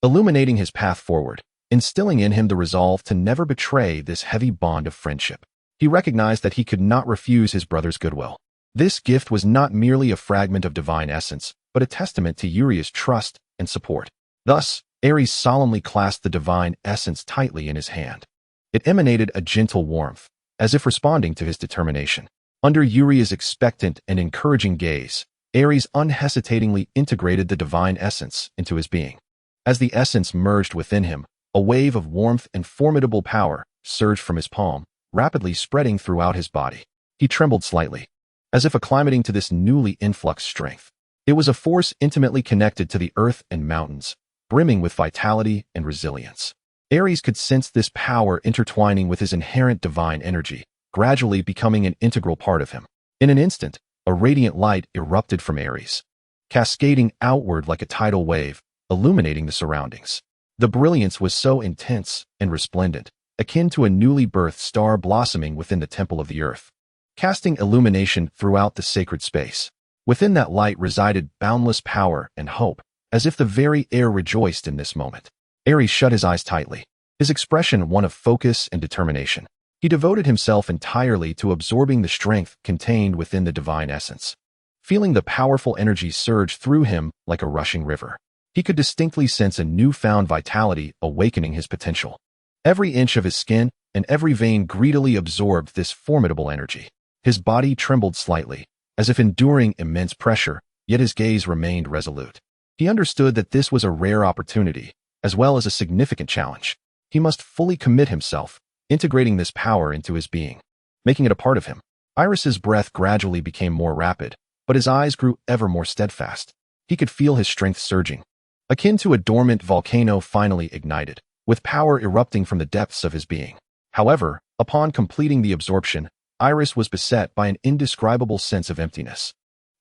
illuminating his path forward, instilling in him the resolve to never betray this heavy bond of friendship. He recognized that he could not refuse his brother's goodwill. This gift was not merely a fragment of divine essence, but a testament to Uriah's trust and support. Thus, Aerys solemnly clasped the divine essence tightly in his hand. It emanated a gentle warmth, as if responding to his determination. Under Uriah's expectant and encouraging gaze, Aerys unhesitatingly integrated the divine essence into his being. As the essence merged within him, a wave of warmth and formidable power surged from his palm, rapidly spreading throughout his body. He trembled slightly, as if acclimating to this newly influxed strength. It was a force intimately connected to the earth and mountains, brimming with vitality and resilience. Aerys could sense this power intertwining with his inherent divine energy, gradually becoming an integral part of him. In an instant, a radiant light erupted from Aerys, cascading outward like a tidal wave, illuminating the surroundings. The brilliance was so intense and resplendent, akin to a newly birthed star blossoming within the temple of the earth, casting illumination throughout the sacred space. Within that light resided boundless power and hope, as if the very air rejoiced in this moment. Aerys shut his eyes tightly, his expression one of focus and determination. He devoted himself entirely to absorbing the strength contained within the divine essence. Feeling the powerful energy surge through him like a rushing river, he could distinctly sense a newfound vitality awakening his potential. Every inch of his skin and every vein greedily absorbed this formidable energy. His body trembled slightly, as if enduring immense pressure, yet his gaze remained resolute. He understood that this was a rare opportunity, as well as a significant challenge. He must fully commit himself, integrating this power into his being, making it a part of him. Aerys's breath gradually became more rapid, but his eyes grew ever more steadfast. He could feel his strength surging, akin to a dormant volcano finally ignited, with power erupting from the depths of his being. However, upon completing the absorption, Aerys was beset by an indescribable sense of emptiness.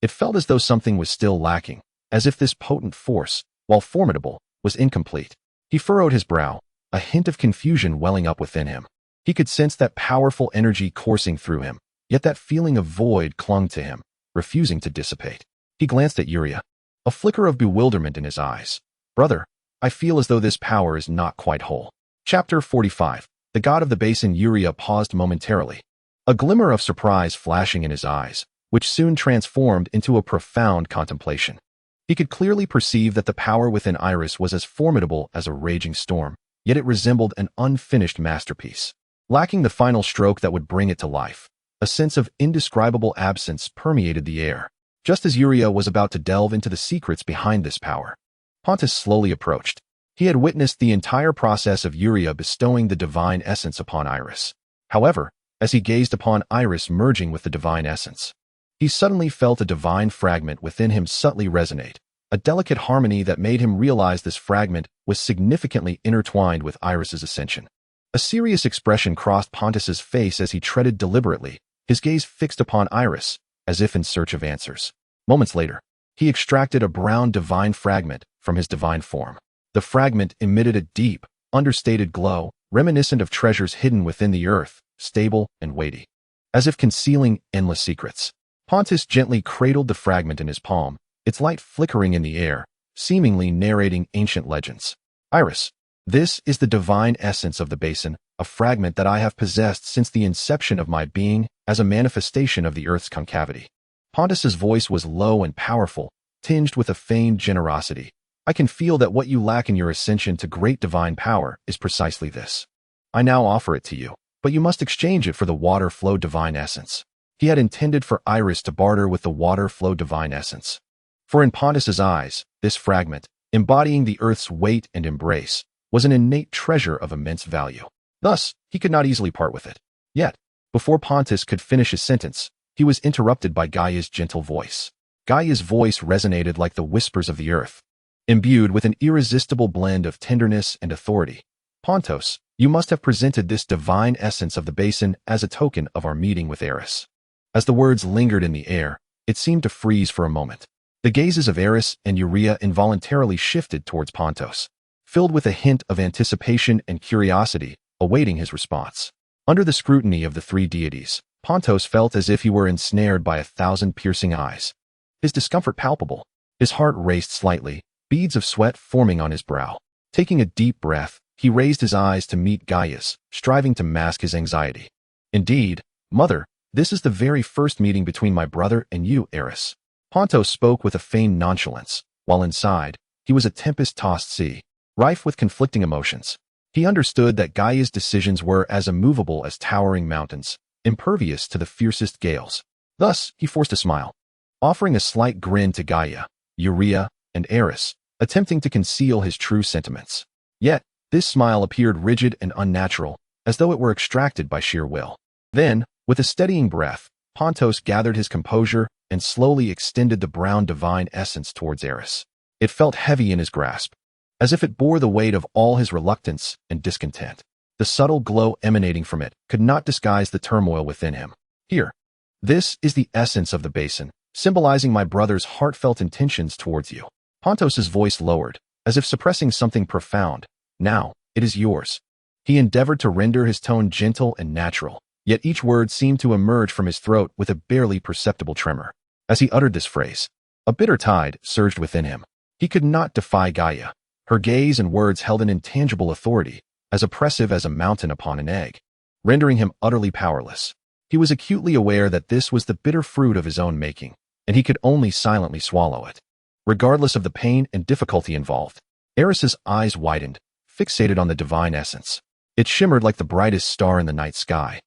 It felt as though something was still lacking, as if this potent force, while formidable, was incomplete. He furrowed his brow, a hint of confusion welling up within him. He could sense that powerful energy coursing through him, yet that feeling of void clung to him, refusing to dissipate. He glanced at Urea, a flicker of bewilderment in his eyes. "Brother, I feel as though this power is not quite whole." Chapter 45. The god of the basin. Urea paused momentarily, a glimmer of surprise flashing in his eyes, which soon transformed into a profound contemplation. He could clearly perceive that the power within Aerys was as formidable as a raging storm, yet it resembled an unfinished masterpiece, lacking the final stroke that would bring it to life. A sense of indescribable absence permeated the air. Just as Urea was about to delve into the secrets behind this power, Pontus slowly approached. He had witnessed the entire process of Urea bestowing the divine essence upon Aerys. However, as he gazed upon Aerys merging with the divine essence, he suddenly felt a divine fragment within him subtly resonate, a delicate harmony that made him realize this fragment was significantly intertwined with Aerys's ascension. A serious expression crossed Pontus's face as he treaded deliberately, his gaze fixed upon Aerys, as if in search of answers. Moments later, he extracted a brown divine fragment from his divine form. The fragment emitted a deep, understated glow, reminiscent of treasures hidden within the earth, stable and weighty, as if concealing endless secrets. Pontus gently cradled the fragment in his palm, its light flickering in the air, seemingly narrating ancient legends. "Aerys, this is the divine essence of the basin, a fragment that I have possessed since the inception of my being as a manifestation of the earth's concavity." Pontus's voice was low and powerful, tinged with a feigned generosity. "I can feel that what you lack in your ascension to great divine power is precisely this. I now offer it to you, but you must exchange it for the water flow divine essence." He had intended for Aerys to barter with the water flow divine essence. For in Pontus's eyes, this fragment, embodying the earth's weight and embrace, was an innate treasure of immense value. Thus, he could not easily part with it. Yet, before Pontus could finish his sentence, he was interrupted by Gaia's gentle voice. Gaia's voice resonated like the whispers of the earth, imbued with an irresistible blend of tenderness and authority. "Pontos, you must have presented this divine essence of the basin as a token of our meeting with Aerys." As the words lingered in the air, it seemed to freeze for a moment. The gazes of Aerys and Urea involuntarily shifted towards Pontos, filled with a hint of anticipation and curiosity, awaiting his response. Under the scrutiny of the three deities, Pontos felt as if he were ensnared by 1,000 piercing eyes. His discomfort palpable. His heart raced slightly, beads of sweat forming on his brow. Taking a deep breath, he raised his eyes to meet Gaia's, striving to mask his anxiety. "Indeed, Mother, this is the very first meeting between my brother and you, Aerys." Pontos spoke with a feigned nonchalance, while inside, he was a tempest-tossed sea, rife with conflicting emotions. He understood that Gaia's decisions were as immovable as towering mountains, impervious to the fiercest gales. Thus, he forced a smile, offering a slight grin to Gaia, Urea, and Aerys, attempting to conceal his true sentiments. Yet, this smile appeared rigid and unnatural, as though it were extracted by sheer will. Then, with a steadying breath, Pontos gathered his composure and slowly extended the brown divine essence towards Aerys. It felt heavy in his grasp, as if it bore the weight of all his reluctance and discontent. The subtle glow emanating from it could not disguise the turmoil within him. "Here, this is the essence of the basin, symbolizing my brother's heartfelt intentions towards you." Pontos's voice lowered, as if suppressing something profound. Now, it is yours. He endeavored to render his tone gentle and natural, yet each word seemed to emerge from his throat with a barely perceptible tremor. As he uttered this phrase, a bitter tide surged within him. He could not defy Gaia. Her gaze and words held an intangible authority, as oppressive as a mountain upon an egg, rendering him utterly powerless. He was acutely aware that this was the bitter fruit of his own making, and he could only silently swallow it. Regardless of the pain and difficulty involved, Aerys's eyes widened, fixated on the divine essence. It shimmered like the brightest star in the night sky,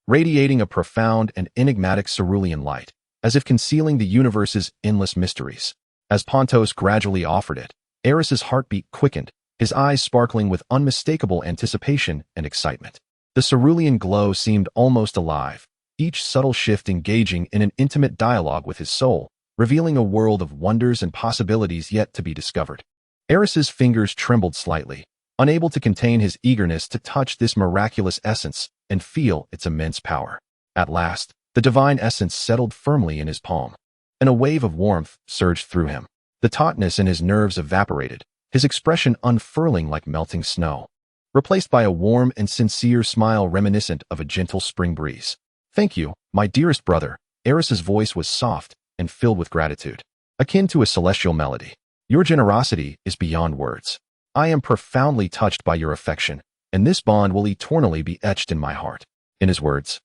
radiating a profound and enigmatic cerulean light, as if concealing the universe's endless mysteries. As Pontos gradually offered it, Aerys's heartbeat quickened, his eyes sparkling with unmistakable anticipation and excitement. The cerulean glow seemed almost alive, each subtle shift engaging in an intimate dialogue with his soul, revealing a world of wonders and possibilities yet to be discovered. Aerys's fingers trembled slightly, unable to contain his eagerness to touch this miraculous essence and feel its immense power. At last, the divine essence settled firmly in his palm, and a wave of warmth surged through him. The tautness in his nerves evaporated, his expression unfurling like melting snow, replaced by a warm and sincere smile reminiscent of a gentle spring breeze. "Thank you, my dearest brother." Aerys's voice was soft and filled with gratitude, akin to a celestial melody. "Your generosity is beyond words. I am profoundly touched by your affection, and this bond will eternally be etched in my heart." In his words,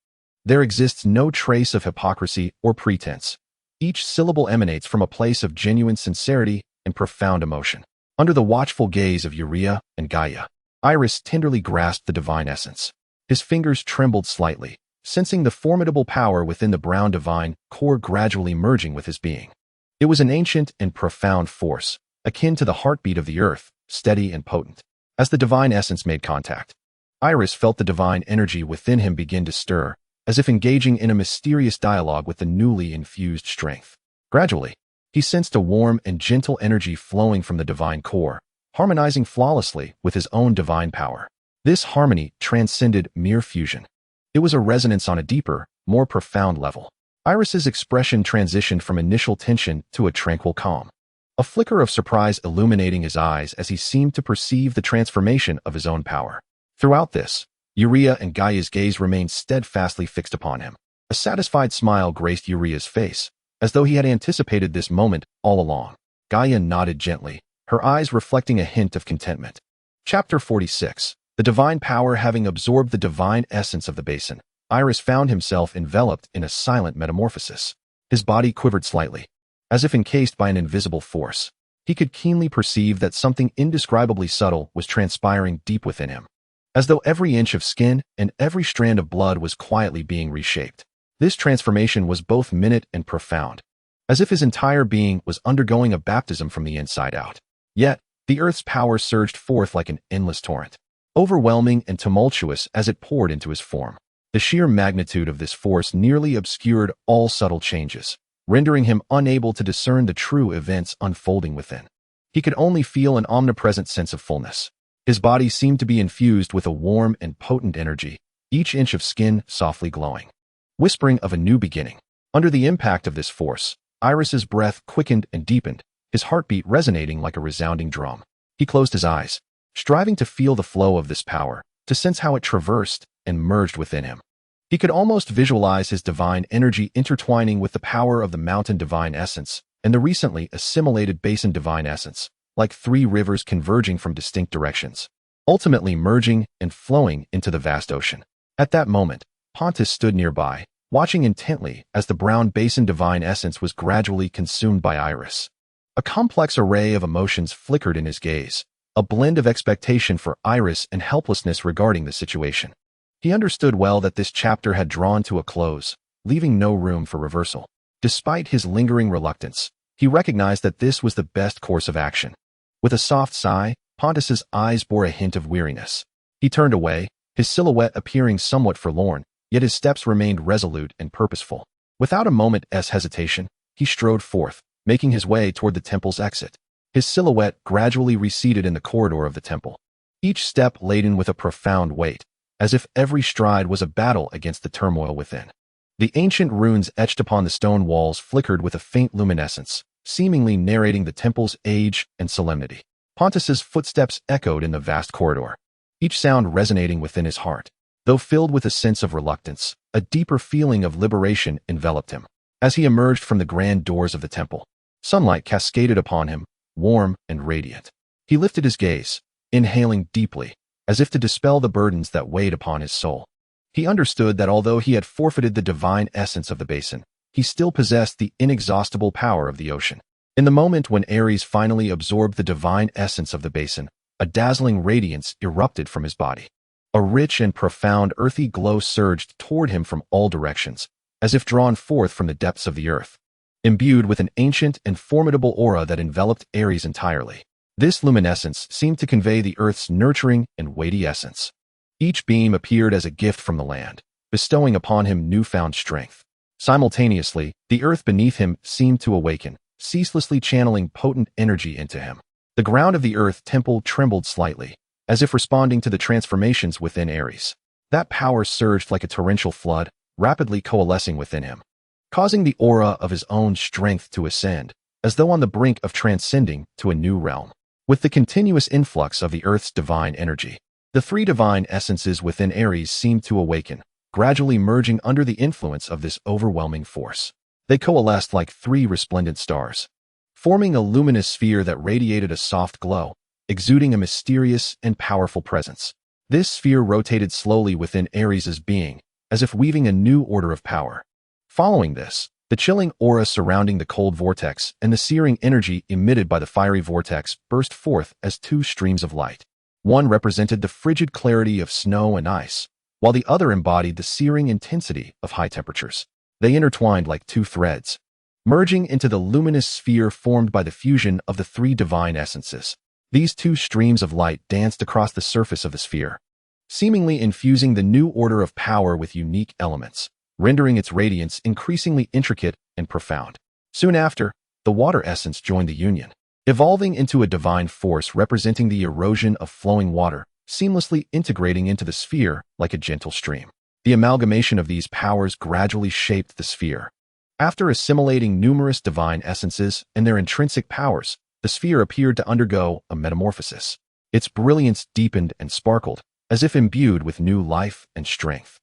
there exists no trace of hypocrisy or pretense. Each syllable emanates from a place of genuine sincerity and profound emotion. Under the watchful gaze of Urea and Gaia, Aerys tenderly grasped the divine essence. His fingers trembled slightly, sensing the formidable power within the brown divine core gradually merging with his being. It was an ancient and profound force, akin to the heartbeat of the earth, steady and potent. As the divine essence made contact, Aerys felt the divine energy within him begin to stir, as if engaging in a mysterious dialogue with the newly infused strength. Gradually, he sensed a warm and gentle energy flowing from the divine core, harmonizing flawlessly with his own divine power. This harmony transcended mere fusion. It was a resonance on a deeper, more profound level. Aerys's expression transitioned from initial tension to a tranquil calm, a flicker of surprise illuminating his eyes as he seemed to perceive the transformation of his own power. Throughout this, Urea and Gaia's gaze remained steadfastly fixed upon him. A satisfied smile graced Urea's face, as though he had anticipated this moment all along. Gaia nodded gently, her eyes reflecting a hint of contentment. Chapter 46. The divine power having absorbed the divine essence of the basin, Aerys found himself enveloped in a silent metamorphosis. His body quivered slightly, as if encased by an invisible force. He could keenly perceive that something indescribably subtle was transpiring deep within him, as though every inch of skin and every strand of blood was quietly being reshaped. This transformation was both minute and profound, as if his entire being was undergoing a baptism from the inside out. Yet, the earth's power surged forth like an endless torrent, overwhelming and tumultuous as it poured into his form. The sheer magnitude of this force nearly obscured all subtle changes, rendering him unable to discern the true events unfolding within. He could only feel an omnipresent sense of fullness. His body seemed to be infused with a warm and potent energy, each inch of skin softly glowing, whispering of a new beginning. Under the impact of this force, Aerys's breath quickened and deepened, his heartbeat resonating like a resounding drum. He closed his eyes, striving to feel the flow of this power, to sense how it traversed and merged within him. He could almost visualize his divine energy intertwining with the power of the mountain divine essence and the recently assimilated basin divine essence, like three rivers converging from distinct directions, ultimately merging and flowing into the vast ocean. At that moment, Pontus stood nearby, watching intently as the brown basin divine essence was gradually consumed by Aerys. A complex array of emotions flickered in his gaze, a blend of expectation for Aerys and helplessness regarding the situation. He understood well that this chapter had drawn to a close, leaving no room for reversal. Despite his lingering reluctance, he recognized that this was the best course of action. With a soft sigh, Pontus's eyes bore a hint of weariness. He turned away, his silhouette appearing somewhat forlorn, yet his steps remained resolute and purposeful. Without a moment's hesitation, he strode forth, making his way toward the temple's exit. His silhouette gradually receded in the corridor of the temple, each step laden with a profound weight, as if every stride was a battle against the turmoil within. The ancient runes etched upon the stone walls flickered with a faint luminescence, seemingly narrating the temple's age and solemnity. Pontus's footsteps echoed in the vast corridor, each sound resonating within his heart. Though filled with a sense of reluctance, a deeper feeling of liberation enveloped him. As he emerged from the grand doors of the temple, sunlight cascaded upon him, warm and radiant. He lifted his gaze, inhaling deeply, as if to dispel the burdens that weighed upon his soul. He understood that although he had forfeited the divine essence of the basin, he still possessed the inexhaustible power of the ocean. In the moment when Aerys finally absorbed the divine essence of the basin, a dazzling radiance erupted from his body. A rich and profound earthy glow surged toward him from all directions, as if drawn forth from the depths of the earth, imbued with an ancient and formidable aura that enveloped Aerys entirely. This luminescence seemed to convey the earth's nurturing and weighty essence. Each beam appeared as a gift from the land, bestowing upon him newfound strength. Simultaneously, the earth beneath him seemed to awaken, ceaselessly channeling potent energy into him. The ground of the earth temple trembled slightly, as if responding to the transformations within Aerys. That power surged like a torrential flood, rapidly coalescing within him, causing the aura of his own strength to ascend, as though on the brink of transcending to a new realm. With the continuous influx of the earth's divine energy, the three divine essences within Aerys seemed to awaken, gradually merging under the influence of this overwhelming force. They coalesced like three resplendent stars, forming a luminous sphere that radiated a soft glow, exuding a mysterious and powerful presence. This sphere rotated slowly within Aerys's being, as if weaving a new order of power. Following this, the chilling aura surrounding the cold vortex and the searing energy emitted by the fiery vortex burst forth as two streams of light. One represented the frigid clarity of snow and ice, while the other embodied the searing intensity of high temperatures. They intertwined like two threads, merging into the luminous sphere formed by the fusion of the three divine essences. These two streams of light danced across the surface of the sphere, seemingly infusing the new order of power with unique elements, rendering its radiance increasingly intricate and profound. Soon after, the water essence joined the union, evolving into a divine force representing the erosion of flowing water, seamlessly integrating into the sphere like a gentle stream. The amalgamation of these powers gradually shaped the sphere. After assimilating numerous divine essences and their intrinsic powers, the sphere appeared to undergo a metamorphosis. Its brilliance deepened and sparkled, as if imbued with new life and strength.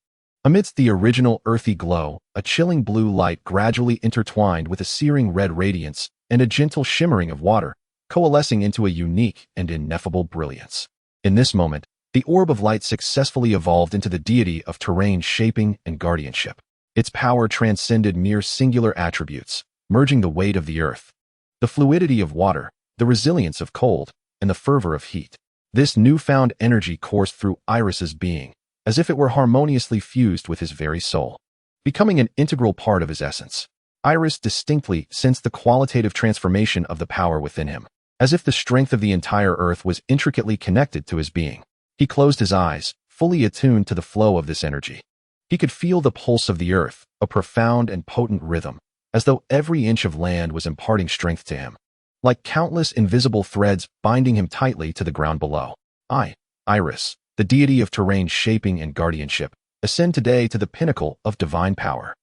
Amidst the original earthy glow, a chilling blue light gradually intertwined with a searing red radiance and a gentle shimmering of water, coalescing into a unique and ineffable brilliance. In this moment, the orb of light successfully evolved into the deity of terrain shaping and guardianship. Its power transcended mere singular attributes, merging the weight of the earth, the fluidity of water, the resilience of cold, and the fervor of heat. This newfound energy coursed through Aerys's being, as if it were harmoniously fused with his very soul, becoming an integral part of his essence. Aerys distinctly sensed the qualitative transformation of the power within him, as if the strength of the entire earth was intricately connected to his being. He closed his eyes, fully attuned to the flow of this energy. He could feel the pulse of the earth, a profound and potent rhythm, as though every inch of land was imparting strength to him, like countless invisible threads binding him tightly to the ground below. I, Aerys, the deity of terrain shaping and guardianship, ascend today to the pinnacle of divine power.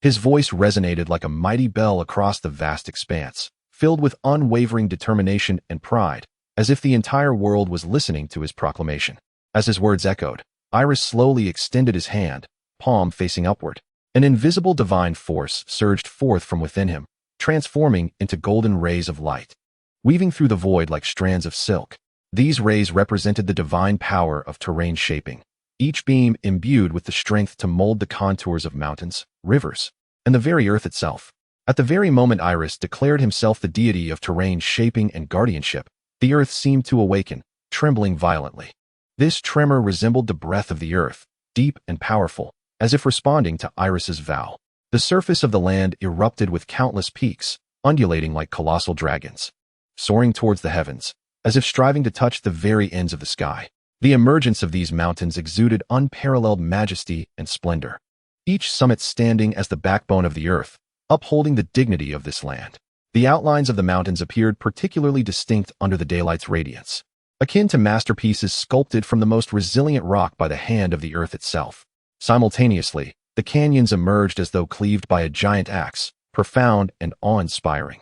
His voice resonated like a mighty bell across the vast expanse, filled with unwavering determination and pride, as if the entire world was listening to his proclamation. As his words echoed, Aerys slowly extended his hand, palm facing upward. An invisible divine force surged forth from within him, transforming into golden rays of light, weaving through the void like strands of silk. These rays represented the divine power of terrain shaping, each beam imbued with the strength to mold the contours of mountains, rivers, and the very earth itself. At the very moment Aerys declared himself the deity of terrain shaping and guardianship, the earth seemed to awaken, trembling violently. This tremor resembled the breath of the earth, deep and powerful, as if responding to Aerys's vow. The surface of the land erupted with countless peaks, undulating like colossal dragons, soaring towards the heavens, as if striving to touch the very ends of the sky. The emergence of these mountains exuded unparalleled majesty and splendor, each summit standing as the backbone of the earth, upholding the dignity of this land. The outlines of the mountains appeared particularly distinct under the daylight's radiance, akin to masterpieces sculpted from the most resilient rock by the hand of the earth itself. Simultaneously, the canyons emerged as though cleaved by a giant axe, profound and awe-inspiring,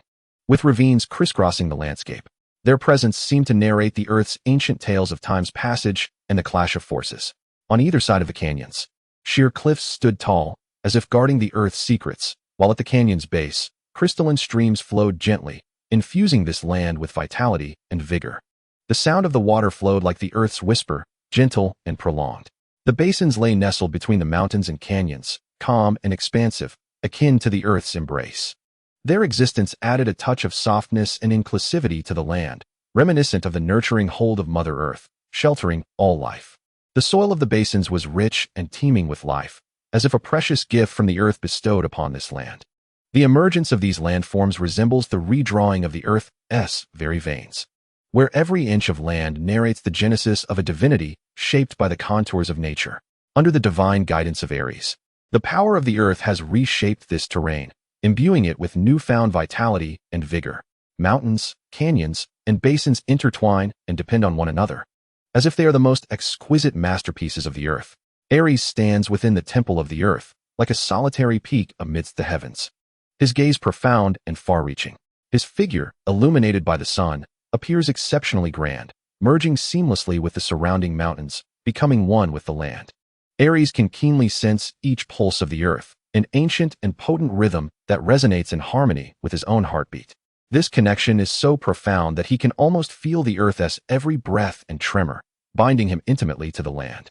with ravines crisscrossing the landscape. Their presence seemed to narrate the Earth's ancient tales of time's passage and the clash of forces. On either side of the canyons, sheer cliffs stood tall, as if guarding the Earth's secrets, while at the canyon's base, crystalline streams flowed gently, infusing this land with vitality and vigor. The sound of the water flowed like the Earth's whisper, gentle and prolonged. The basins lay nestled between the mountains and canyons, calm and expansive, akin to the Earth's embrace. Their existence added a touch of softness and inclusivity to the land, reminiscent of the nurturing hold of Mother Earth, sheltering all life. The soil of the basins was rich and teeming with life, as if a precious gift from the Earth bestowed upon this land. The emergence of these landforms resembles the redrawing of the Earth's very veins, where every inch of land narrates the genesis of a divinity shaped by the contours of nature. Under the divine guidance of Aerys, the power of the Earth has reshaped this terrain, imbuing it with newfound vitality and vigor. Mountains, canyons, and basins intertwine and depend on one another, as if they are the most exquisite masterpieces of the Earth. Aerys stands within the temple of the Earth, like a solitary peak amidst the heavens. His gaze profound and far-reaching. His figure, illuminated by the sun, appears exceptionally grand, merging seamlessly with the surrounding mountains, becoming one with the land. Aerys can keenly sense each pulse of the Earth, an ancient and potent rhythm that resonates in harmony with his own heartbeat. This connection is so profound that he can almost feel the Earth's every breath and tremor, binding him intimately to the land,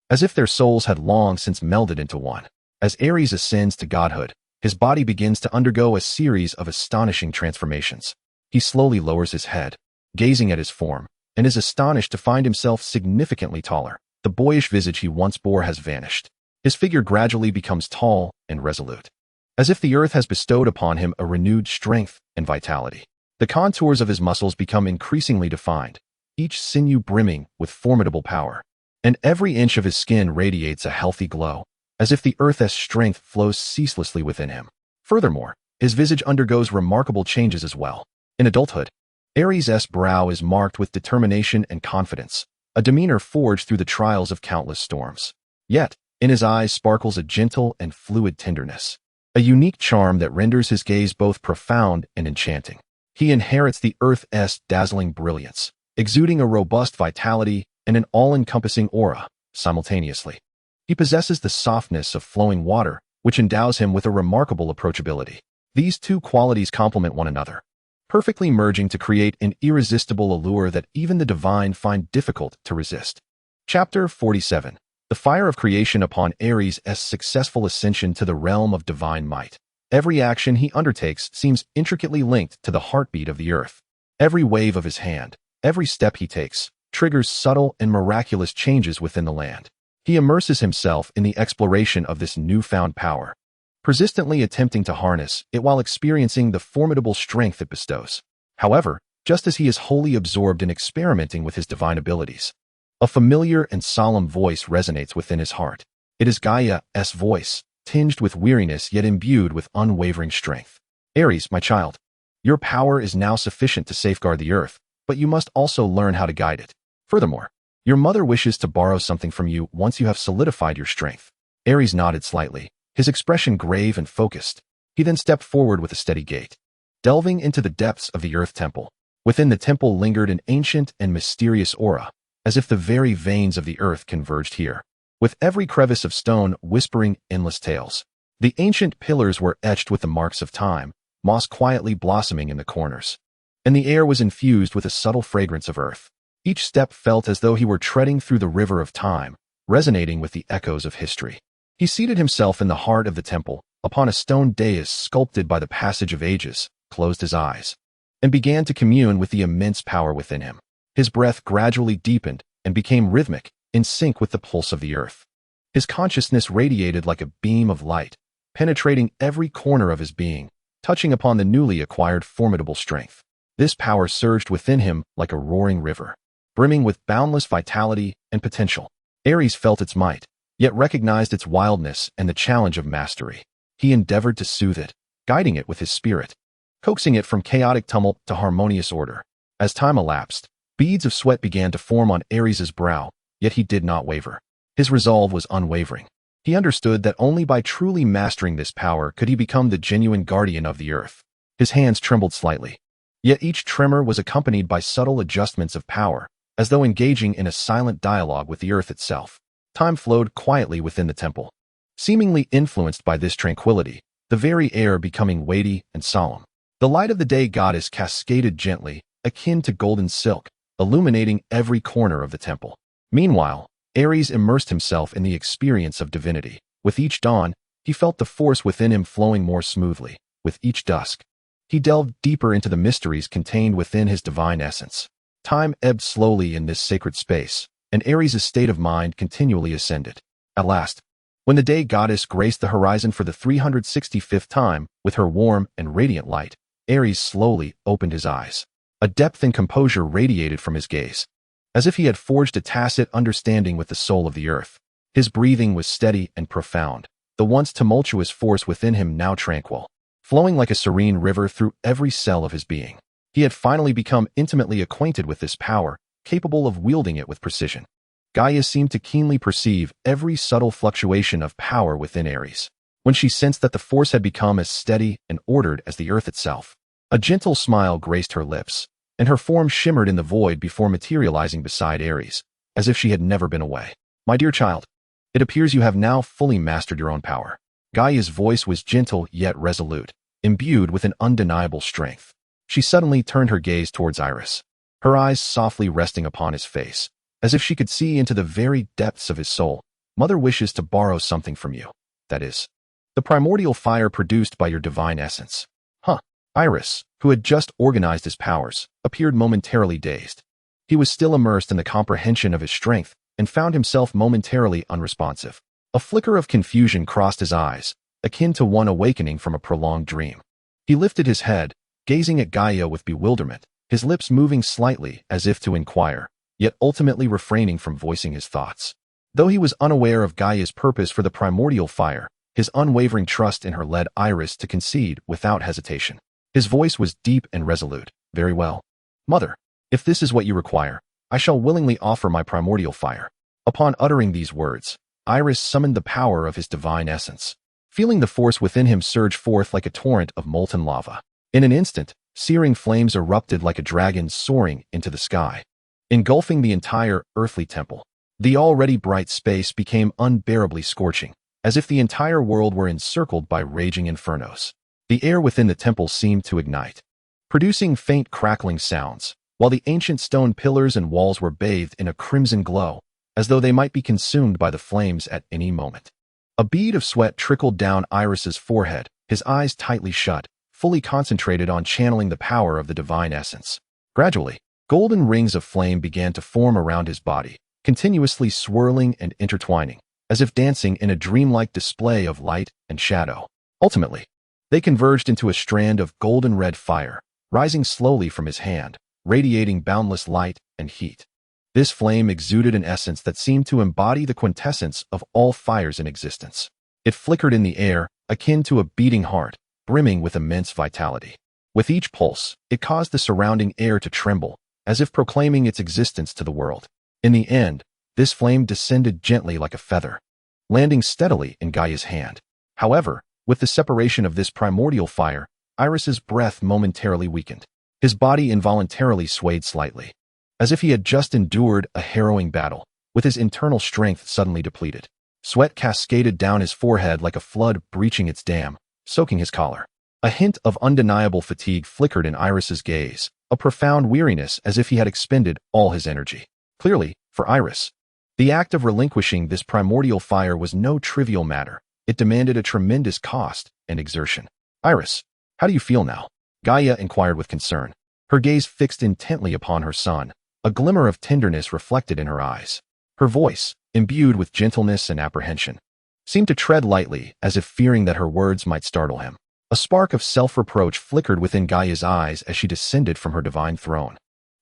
as if their souls had long since melded into one. As Aerys ascends to godhood, his body begins to undergo a series of astonishing transformations. He slowly lowers his head, gazing at his form, and is astonished to find himself significantly taller. The boyish visage he once bore has vanished. His figure gradually becomes tall and resolute, as if the Earth has bestowed upon him a renewed strength and vitality. The contours of his muscles become increasingly defined, each sinew brimming with formidable power, and every inch of his skin radiates a healthy glow, as if the Earth's strength flows ceaselessly within him. Furthermore, his visage undergoes remarkable changes as well. In adulthood, Aerys' brow is marked with determination and confidence, a demeanor forged through the trials of countless storms. Yet, in his eyes sparkles a gentle and fluid tenderness, a unique charm that renders his gaze both profound and enchanting. He inherits the Earth's dazzling brilliance, exuding a robust vitality and an all-encompassing aura simultaneously. He possesses the softness of flowing water, which endows him with a remarkable approachability. These two qualities complement one another, perfectly merging to create an irresistible allure that even the divine find difficult to resist. Chapter 47. The fire of creation upon Aerys' successful ascension to the realm of divine might. Every action he undertakes seems intricately linked to the heartbeat of the Earth. Every wave of his hand, every step he takes, triggers subtle and miraculous changes within the land. He immerses himself in the exploration of this newfound power, persistently attempting to harness it while experiencing the formidable strength it bestows. However, just as he is wholly absorbed in experimenting with his divine abilities, a familiar and solemn voice resonates within his heart. It is Gaia's voice, tinged with weariness yet imbued with unwavering strength. Aerys, my child, your power is now sufficient to safeguard the Earth, but you must also learn how to guide it. Furthermore, your mother wishes to borrow something from you once you have solidified your strength. Aerys nodded slightly, his expression grave and focused. He then stepped forward with a steady gait, delving into the depths of the Earth Temple. Within the temple lingered an ancient and mysterious aura, as if the very veins of the Earth converged here, with every crevice of stone whispering endless tales. The ancient pillars were etched with the marks of time, moss quietly blossoming in the corners, and the air was infused with a subtle fragrance of earth. Each step felt as though he were treading through the river of time, resonating with the echoes of history. He seated himself in the heart of the temple, upon a stone dais sculpted by the passage of ages, closed his eyes, and began to commune with the immense power within him. His breath gradually deepened and became rhythmic, in sync with the pulse of the earth. His consciousness radiated like a beam of light, penetrating every corner of his being, touching upon the newly acquired formidable strength. This power surged within him like a roaring river, brimming with boundless vitality and potential. Aerys felt its might, yet recognized its wildness and the challenge of mastery. He endeavored to soothe it, guiding it with his spirit, coaxing it from chaotic tumult to harmonious order. As time elapsed, beads of sweat began to form on Aerys' brow, yet he did not waver. His resolve was unwavering. He understood that only by truly mastering this power could he become the genuine guardian of the earth. His hands trembled slightly, Yet each tremor was accompanied by subtle adjustments of power, as though engaging in a silent dialogue with the earth itself. Time flowed quietly within the temple. Seemingly influenced by this tranquility, the very air becoming weighty and solemn. The light of the day goddess cascaded gently, akin to golden silk, illuminating every corner of the temple. Meanwhile, Aerys immersed himself in the experience of divinity. With each dawn, he felt the force within him flowing more smoothly. With each dusk, he delved deeper into the mysteries contained within his divine essence. Time ebbed slowly in this sacred space, and Aerys' state of mind continually ascended. At last, when the day goddess graced the horizon for the 365th time with her warm and radiant light, Aerys slowly opened his eyes. A depth and composure radiated from his gaze, as if he had forged a tacit understanding with the soul of the earth. His breathing was steady and profound, the once tumultuous force within him now tranquil, flowing like a serene river through every cell of his being. He had finally become intimately acquainted with this power, capable of wielding it with precision. Gaia seemed to keenly perceive every subtle fluctuation of power within Aerys. When she sensed that the force had become as steady and ordered as the earth itself, a gentle smile graced her lips, and her form shimmered in the void before materializing beside Aerys, as if she had never been away. "My dear child, it appears you have now fully mastered your own power." Gaia's voice was gentle yet resolute, imbued with an undeniable strength. She suddenly turned her gaze towards Aerys, her eyes softly resting upon his face, as if she could see into the very depths of his soul. "Mother wishes to borrow something from you. That is, the primordial fire produced by your divine essence." "Huh." Aerys, who had just organized his powers, appeared momentarily dazed. He was still immersed in the comprehension of his strength and found himself momentarily unresponsive. A flicker of confusion crossed his eyes, akin to one awakening from a prolonged dream. He lifted his head, gazing at Gaia with bewilderment, his lips moving slightly as if to inquire, yet ultimately refraining from voicing his thoughts. Though he was unaware of Gaia's purpose for the primordial fire, his unwavering trust in her led Aerys to concede without hesitation. His voice was deep and resolute. "Very well. Mother, if this is what you require, I shall willingly offer my primordial fire." Upon uttering these words, Aerys summoned the power of his divine essence, feeling the force within him surge forth like a torrent of molten lava. In an instant, searing flames erupted like a dragon soaring into the sky, engulfing the entire earthly temple. The already bright space became unbearably scorching, as if the entire world were encircled by raging infernos. The air within the temple seemed to ignite, producing faint crackling sounds, while the ancient stone pillars and walls were bathed in a crimson glow, as though they might be consumed by the flames at any moment. A bead of sweat trickled down Aerys's forehead, his eyes tightly shut, fully concentrated on channeling the power of the divine essence. Gradually, golden rings of flame began to form around his body, continuously swirling and intertwining, as if dancing in a dreamlike display of light and shadow. Ultimately, they converged into a strand of golden red fire, rising slowly from his hand, radiating boundless light and heat. This flame exuded an essence that seemed to embody the quintessence of all fires in existence. It flickered in the air, akin to a beating heart, brimming with immense vitality. With each pulse, it caused the surrounding air to tremble, as if proclaiming its existence to the world. In the end, this flame descended gently like a feather, landing steadily in Gaia's hand. However, with the separation of this primordial fire, Aerys's breath momentarily weakened. His body involuntarily swayed slightly, as if he had just endured a harrowing battle, with his internal strength suddenly depleted. Sweat cascaded down his forehead like a flood breaching its dam, soaking his collar. A hint of undeniable fatigue flickered in Aerys's gaze, a profound weariness as if he had expended all his energy. Clearly, for Aerys, the act of relinquishing this primordial fire was no trivial matter. It demanded a tremendous cost and exertion. "Aerys, how do you feel now?" Gaia inquired with concern, her gaze fixed intently upon her son, a glimmer of tenderness reflected in her eyes. Her voice, imbued with gentleness and apprehension, seemed to tread lightly as if fearing that her words might startle him. A spark of self-reproach flickered within Gaia's eyes as she descended from her divine throne,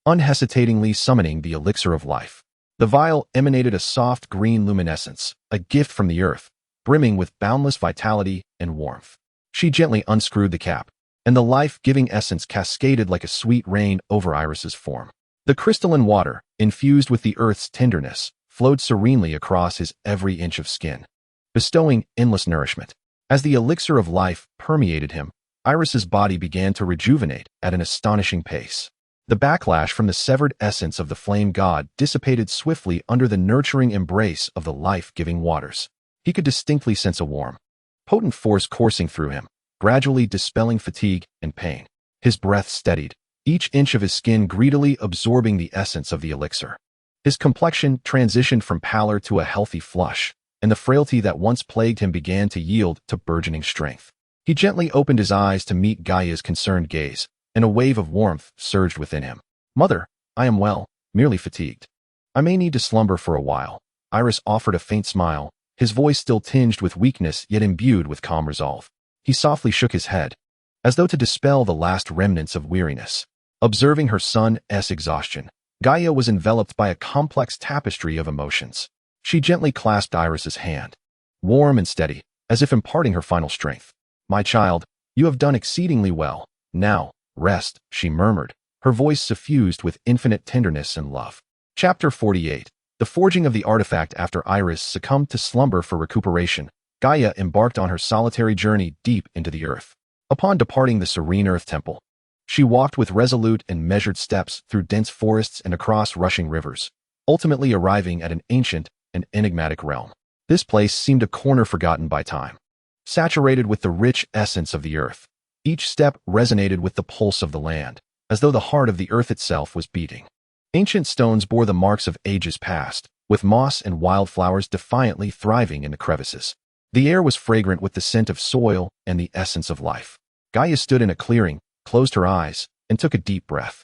unhesitatingly summoning the elixir of life. The vial emanated a soft green luminescence, a gift from the earth, brimming with boundless vitality and warmth. She gently unscrewed the cap, and the life-giving essence cascaded like a sweet rain over Aerys's form. The crystalline water, infused with the earth's tenderness, flowed serenely across his every inch of skin, bestowing endless nourishment. As the elixir of life permeated him, Aerys's body began to rejuvenate at an astonishing pace. The backlash from the severed essence of the flame god dissipated swiftly under the nurturing embrace of the life-giving waters. He could distinctly sense a warm, potent force coursing through him, gradually dispelling fatigue and pain. His breath steadied, each inch of his skin greedily absorbing the essence of the elixir. His complexion transitioned from pallor to a healthy flush, and the frailty that once plagued him began to yield to burgeoning strength. He gently opened his eyes to meet Gaia's concerned gaze, and a wave of warmth surged within him. "Mother, I am well, merely fatigued. I may need to slumber for a while." Aerys offered a faint smile, his voice still tinged with weakness yet imbued with calm resolve. He softly shook his head, as though to dispel the last remnants of weariness. Observing her son's exhaustion, Gaia was enveloped by a complex tapestry of emotions. She gently clasped Aerys's hand, warm and steady, as if imparting her final strength. "My child, you have done exceedingly well. Now, rest," she murmured, her voice suffused with infinite tenderness and love. Chapter 48. The forging of the artifact. After Aerys succumbed to slumber for recuperation, Gaia embarked on her solitary journey deep into the earth. Upon departing the serene earth temple, she walked with resolute and measured steps through dense forests and across rushing rivers, ultimately arriving at an ancient and enigmatic realm. This place seemed a corner forgotten by time. Saturated with the rich essence of the earth, each step resonated with the pulse of the land, as though the heart of the earth itself was beating. Ancient stones bore the marks of ages past, with moss and wildflowers defiantly thriving in the crevices. The air was fragrant with the scent of soil and the essence of life. Gaia stood in a clearing, closed her eyes, and took a deep breath.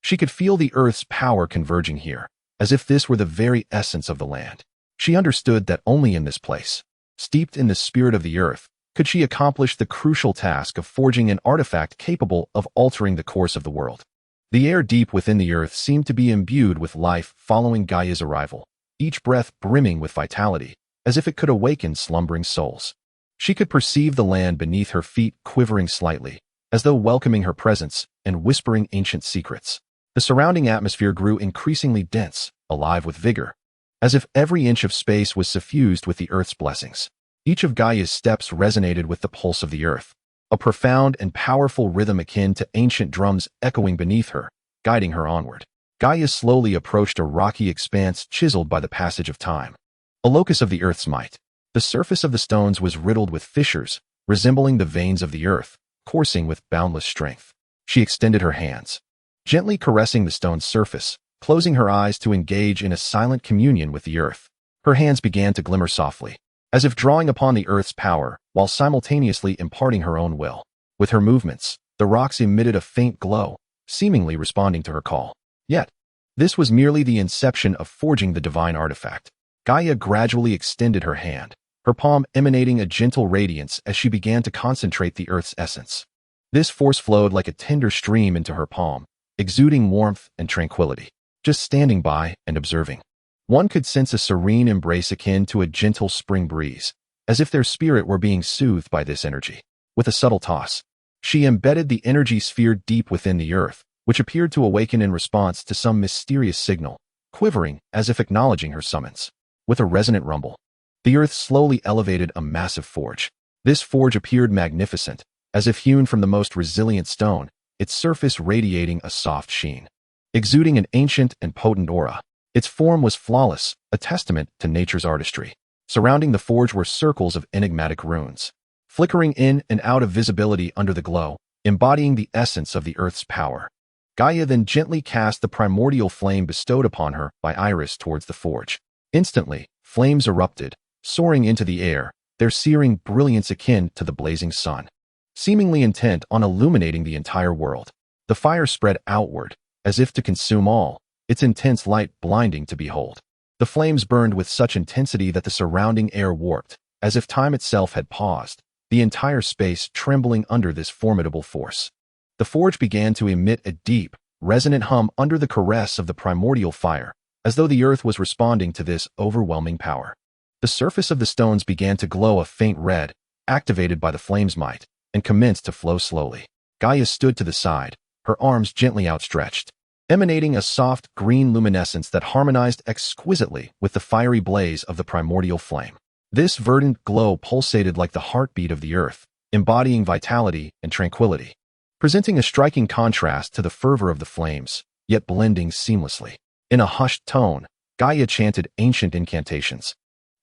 She could feel the earth's power converging here, as if this were the very essence of the land. She understood that only in this place, steeped in the spirit of the earth, could she accomplish the crucial task of forging an artifact capable of altering the course of the world. The air deep within the earth seemed to be imbued with life following Gaia's arrival, each breath brimming with vitality, as if it could awaken slumbering souls. She could perceive the land beneath her feet quivering slightly, as though welcoming her presence and whispering ancient secrets. The surrounding atmosphere grew increasingly dense, alive with vigor, as if every inch of space was suffused with the earth's blessings. Each of Gaia's steps resonated with the pulse of the earth, a profound and powerful rhythm akin to ancient drums echoing beneath her, guiding her onward. Gaia slowly approached a rocky expanse chiseled by the passage of time, a locus of the earth's might. The surface of the stones was riddled with fissures, resembling the veins of the earth, coursing with boundless strength. She extended her hands, gently caressing the stone's surface, closing her eyes to engage in a silent communion with the earth. Her hands began to glimmer softly, as if drawing upon the earth's power, while simultaneously imparting her own will. With her movements, the rocks emitted a faint glow, seemingly responding to her call. Yet, this was merely the inception of forging the divine artifact. Gaia gradually extended her hand, her palm emanating a gentle radiance as she began to concentrate the earth's essence. This force flowed like a tender stream into her palm, exuding warmth and tranquility. Just standing by and observing, one could sense a serene embrace akin to a gentle spring breeze, as if their spirit were being soothed by this energy. With a subtle toss, she embedded the energy sphere deep within the earth, which appeared to awaken in response to some mysterious signal, quivering as if acknowledging her summons. With a resonant rumble, the earth slowly elevated a massive forge. This forge appeared magnificent, as if hewn from the most resilient stone, its surface radiating a soft sheen, exuding an ancient and potent aura. Its form was flawless, a testament to nature's artistry. Surrounding the forge were circles of enigmatic runes, flickering in and out of visibility under the glow, embodying the essence of the earth's power. Gaia then gently cast the primordial flame bestowed upon her by Aerys towards the forge. Instantly, flames erupted, soaring into the air, their searing brilliance akin to the blazing sun, seemingly intent on illuminating the entire world. The fire spread outward, as if to consume all, its intense light blinding to behold. The flames burned with such intensity that the surrounding air warped, as if time itself had paused, the entire space trembling under this formidable force. The forge began to emit a deep, resonant hum under the caress of the primordial fire, as though the earth was responding to this overwhelming power. The surface of the stones began to glow a faint red, activated by the flame's might, and commenced to flow slowly. Gaia stood to the side, her arms gently outstretched, emanating a soft green luminescence that harmonized exquisitely with the fiery blaze of the primordial flame. This verdant glow pulsated like the heartbeat of the earth, embodying vitality and tranquility, presenting a striking contrast to the fervor of the flames, yet blending seamlessly. In a hushed tone, Gaia chanted ancient incantations,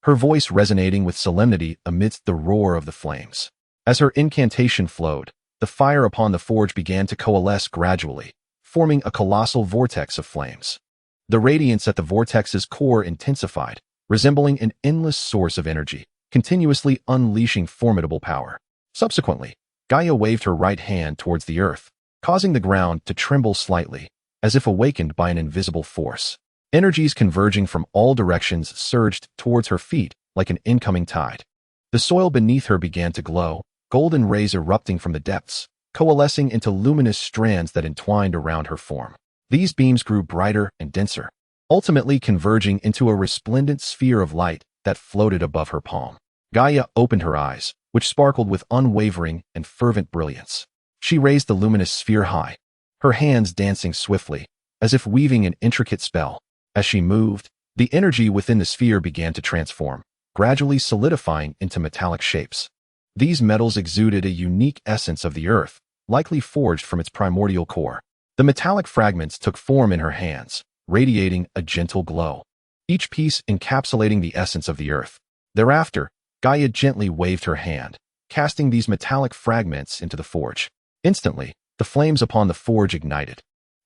her voice resonating with solemnity amidst the roar of the flames. As her incantation flowed, the fire upon the forge began to coalesce gradually, forming a colossal vortex of flames. The radiance at the vortex's core intensified, resembling an endless source of energy, continuously unleashing formidable power. Subsequently, Gaia waved her right hand towards the earth, causing the ground to tremble slightly, as if awakened by an invisible force. Energies converging from all directions surged towards her feet like an incoming tide. The soil beneath her began to glow, golden rays erupting from the depths, coalescing into luminous strands that entwined around her form. These beams grew brighter and denser, ultimately converging into a resplendent sphere of light that floated above her palm. Gaia opened her eyes, which sparkled with unwavering and fervent brilliance. She raised the luminous sphere high, her hands dancing swiftly, as if weaving an intricate spell. As she moved, the energy within the sphere began to transform, gradually solidifying into metallic shapes. These metals exuded a unique essence of the earth, likely forged from its primordial core. The metallic fragments took form in her hands, radiating a gentle glow, each piece encapsulating the essence of the earth. Thereafter, Gaia gently waved her hand, casting these metallic fragments into the forge. Instantly, the flames upon the forge ignited,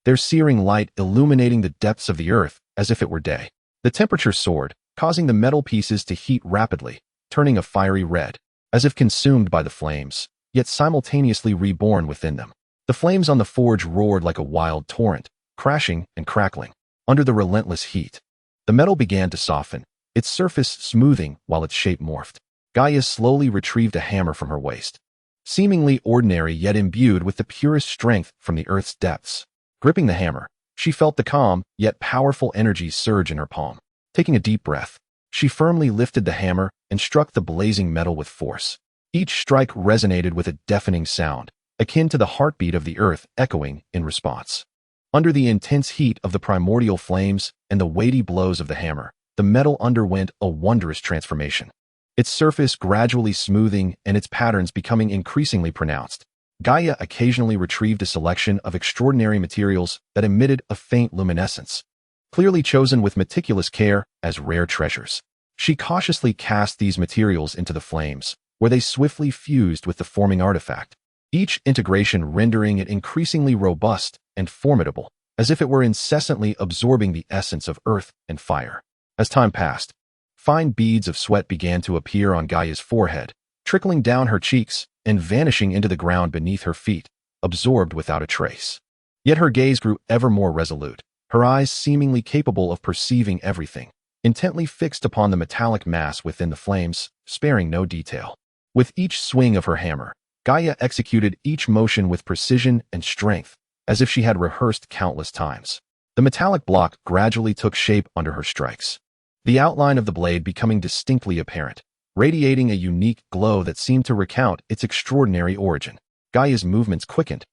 their searing light illuminating the depths of the earth as if it were day. The temperature soared, causing the metal pieces to heat rapidly, turning a fiery red, as if consumed by the flames, yet simultaneously reborn within them. The flames on the forge roared like a wild torrent, crashing and crackling. Under the relentless heat, the metal began to soften, its surface smoothing while its shape morphed. Gaia slowly retrieved a hammer from her waist, seemingly ordinary yet imbued with the purest strength from the earth's depths. Gripping the hammer, she felt the calm yet powerful energy surge in her palm. Taking a deep breath, she firmly lifted the hammer and struck the blazing metal with force. Each strike resonated with a deafening sound, akin to the heartbeat of the earth echoing in response. Under the intense heat of the primordial flames and the weighty blows of the hammer, the metal underwent a wondrous transformation, its surface gradually smoothing and its patterns becoming increasingly pronounced. Gaia occasionally retrieved a selection of extraordinary materials that emitted a faint luminescence, clearly chosen with meticulous care as rare treasures. She cautiously cast these materials into the flames, where they swiftly fused with the forming artifact, each integration rendering it increasingly robust and formidable, as if it were incessantly absorbing the essence of earth and fire. As time passed, fine beads of sweat began to appear on Gaia's forehead, trickling down her cheeks and vanishing into the ground beneath her feet, absorbed without a trace. Yet her gaze grew ever more resolute, her eyes seemingly capable of perceiving everything, intently fixed upon the metallic mass within the flames, sparing no detail. With each swing of her hammer, Gaia executed each motion with precision and strength, as if she had rehearsed countless times. The metallic block gradually took shape under her strikes, the outline of the blade becoming distinctly apparent, radiating a unique glow that seemed to recount its extraordinary origin. Gaia's movements quickened,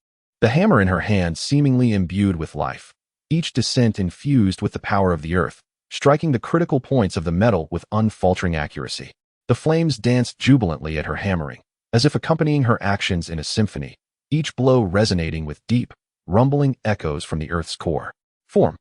the hammer in her hand seemingly imbued with life, each descent infused with the power of the earth, striking the critical points of the metal with unfaltering accuracy. The flames danced jubilantly at her hammering, as if accompanying her actions in a symphony, each blow resonating with deep, rumbling echoes from the earth's core. Form,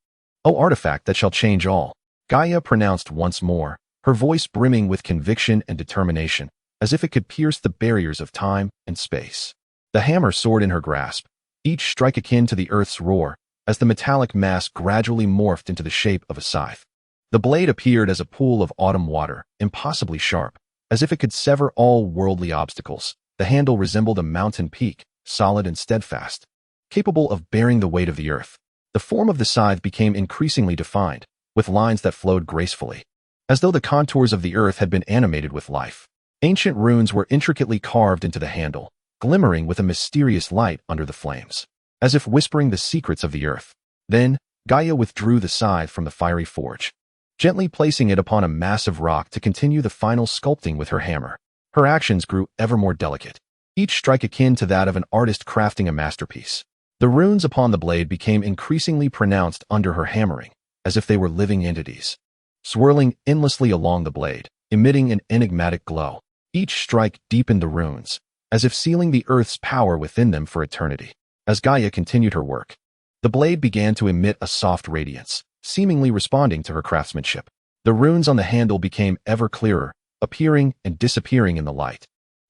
O artifact that shall change all, Gaia pronounced once more, her voice brimming with conviction and determination, as if it could pierce the barriers of time and space. The hammer soared in her grasp, each strike akin to the earth's roar, as the metallic mass gradually morphed into the shape of a scythe. The blade appeared as a pool of autumn water, impossibly sharp, as if it could sever all worldly obstacles. The handle resembled a mountain peak, solid and steadfast, capable of bearing the weight of the earth. The form of the scythe became increasingly defined, with lines that flowed gracefully, as though the contours of the earth had been animated with life. Ancient runes were intricately carved into the handle, glimmering with a mysterious light under the flames, as if whispering the secrets of the earth. Then, Gaia withdrew the scythe from the fiery forge, gently placing it upon a massive rock to continue the final sculpting with her hammer. Her actions grew ever more delicate, each strike akin to that of an artist crafting a masterpiece. The runes upon the blade became increasingly pronounced under her hammering, as if they were living entities, swirling endlessly along the blade, emitting an enigmatic glow. Each strike deepened the runes, as if sealing the Earth's power within them for eternity. As Gaia continued her work, the blade began to emit a soft radiance, seemingly responding to her craftsmanship. The runes on the handle became ever clearer, appearing and disappearing in the light,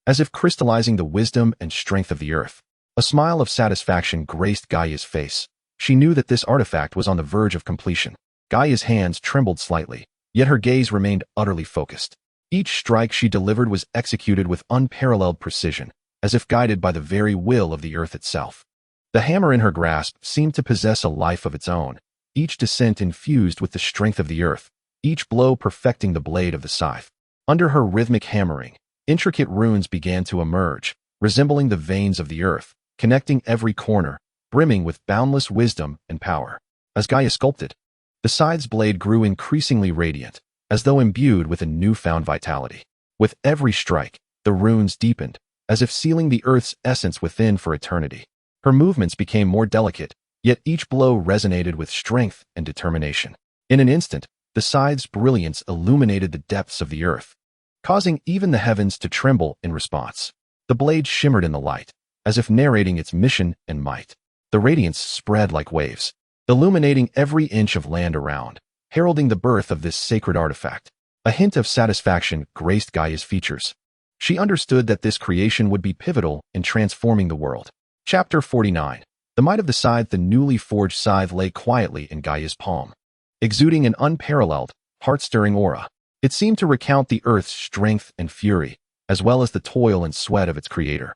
as if crystallizing the wisdom and strength of the Earth. A smile of satisfaction graced Gaia's face. She knew that this artifact was on the verge of completion. Gaia's hands trembled slightly, yet her gaze remained utterly focused. Each strike she delivered was executed with unparalleled precision, as if guided by the very will of the Earth itself. The hammer in her grasp seemed to possess a life of its own, each descent infused with the strength of the Earth, each blow perfecting the blade of the scythe. Under her rhythmic hammering, intricate runes began to emerge, resembling the veins of the Earth, connecting every corner, brimming with boundless wisdom and power. As Gaia sculpted, the scythe's blade grew increasingly radiant, as though imbued with a newfound vitality. With every strike, the runes deepened, as if sealing the Earth's essence within for eternity. Her movements became more delicate, yet each blow resonated with strength and determination. In an instant, the scythe's brilliance illuminated the depths of the Earth, causing even the heavens to tremble in response. The blade shimmered in the light, as if narrating its mission and might. The radiance spread like waves, illuminating every inch of land around, heralding the birth of this sacred artifact. A hint of satisfaction graced Gaia's features. She understood that this creation would be pivotal in transforming the world. Chapter 49. The might of the scythe. The newly forged scythe lay quietly in Gaia's palm, exuding an unparalleled, heart-stirring aura. It seemed to recount the Earth's strength and fury, as well as the toil and sweat of its creator.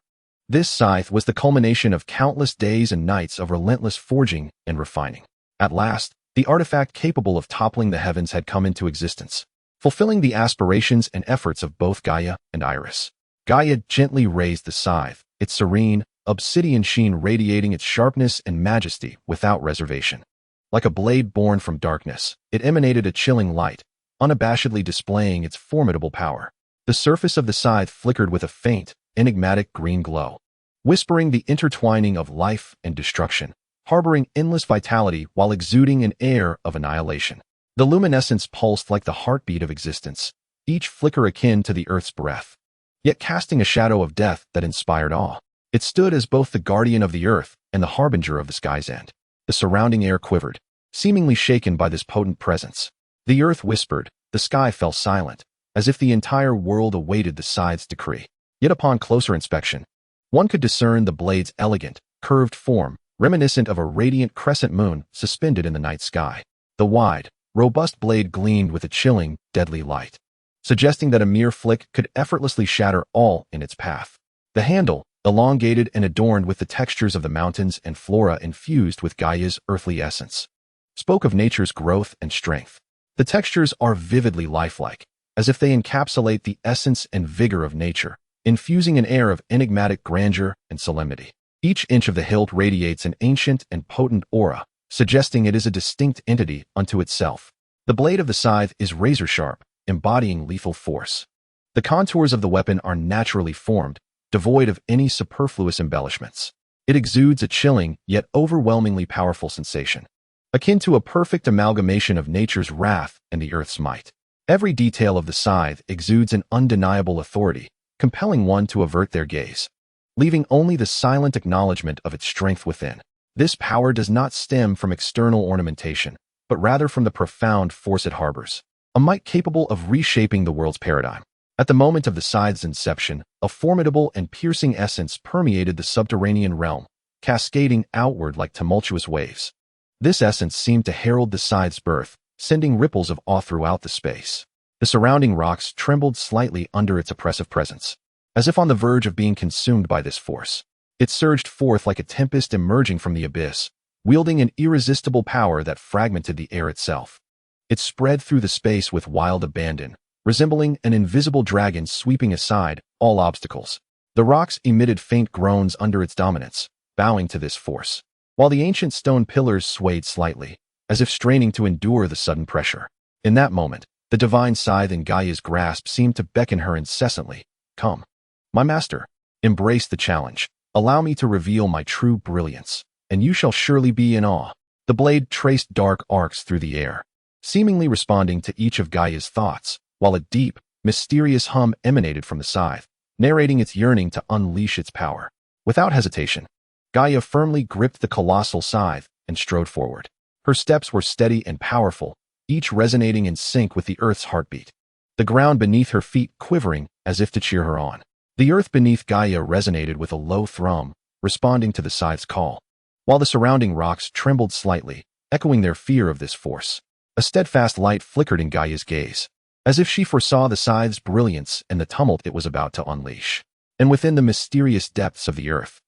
This scythe was the culmination of countless days and nights of relentless forging and refining. At last, the artifact capable of toppling the heavens had come into existence, fulfilling the aspirations and efforts of both Gaia and Aerys. Gaia gently raised the scythe, its serene, obsidian sheen radiating its sharpness and majesty without reservation. Like a blade born from darkness, it emanated a chilling light, unabashedly displaying its formidable power. The surface of the scythe flickered with a faint, enigmatic green glow, whispering the intertwining of life and destruction, harboring endless vitality while exuding an air of annihilation. The luminescence pulsed like the heartbeat of existence, each flicker akin to the Earth's breath, yet casting a shadow of death that inspired awe. It stood as both the guardian of the Earth and the harbinger of the sky's end. The surrounding air quivered, seemingly shaken by this potent presence. The Earth whispered, the sky fell silent, as if the entire world awaited the scythe's decree. Yet upon closer inspection, one could discern the blade's elegant, curved form, reminiscent of a radiant crescent moon suspended in the night sky. The wide, robust blade gleamed with a chilling, deadly light, suggesting that a mere flick could effortlessly shatter all in its path. The handle, elongated and adorned with the textures of the mountains and flora infused with Gaia's earthly essence, spoke of nature's growth and strength. The textures are vividly lifelike, as if they encapsulate the essence and vigor of nature, infusing an air of enigmatic grandeur and solemnity. Each inch of the hilt radiates an ancient and potent aura, suggesting it is a distinct entity unto itself. The blade of the scythe is razor-sharp, embodying lethal force. The contours of the weapon are naturally formed, devoid of any superfluous embellishments. It exudes a chilling yet overwhelmingly powerful sensation, akin to a perfect amalgamation of nature's wrath and the Earth's might. Every detail of the scythe exudes an undeniable authority, compelling one to avert their gaze, leaving only the silent acknowledgement of its strength within. This power does not stem from external ornamentation, but rather from the profound force it harbors, a might capable of reshaping the world's paradigm. At the moment of the scythe's inception, a formidable and piercing essence permeated the subterranean realm, cascading outward like tumultuous waves. This essence seemed to herald the scythe's birth, sending ripples of awe throughout the space. The surrounding rocks trembled slightly under its oppressive presence, as if on the verge of being consumed by this force. It surged forth like a tempest emerging from the abyss, wielding an irresistible power that fragmented the air itself. It spread through the space with wild abandon, resembling an invisible dragon sweeping aside all obstacles. The rocks emitted faint groans under its dominance, bowing to this force, while the ancient stone pillars swayed slightly, as if straining to endure the sudden pressure. In that moment, the divine scythe in Gaia's grasp seemed to beckon her incessantly. Come, my master, embrace the challenge. Allow me to reveal my true brilliance, and you shall surely be in awe. The blade traced dark arcs through the air, seemingly responding to each of Gaia's thoughts, while a deep, mysterious hum emanated from the scythe, narrating its yearning to unleash its power. Without hesitation, Gaia firmly gripped the colossal scythe and strode forward. Her steps were steady and powerful, each resonating in sync with the earth's heartbeat. The ground beneath her feet quivering as if to cheer her on. The earth beneath Gaia resonated with a low thrum, responding to the scythe's call, while the surrounding rocks trembled slightly, echoing their fear of this force. A steadfast light flickered in Gaia's gaze, as if she foresaw the scythe's brilliance and the tumult it was about to unleash. And within the mysterious depths of the earth,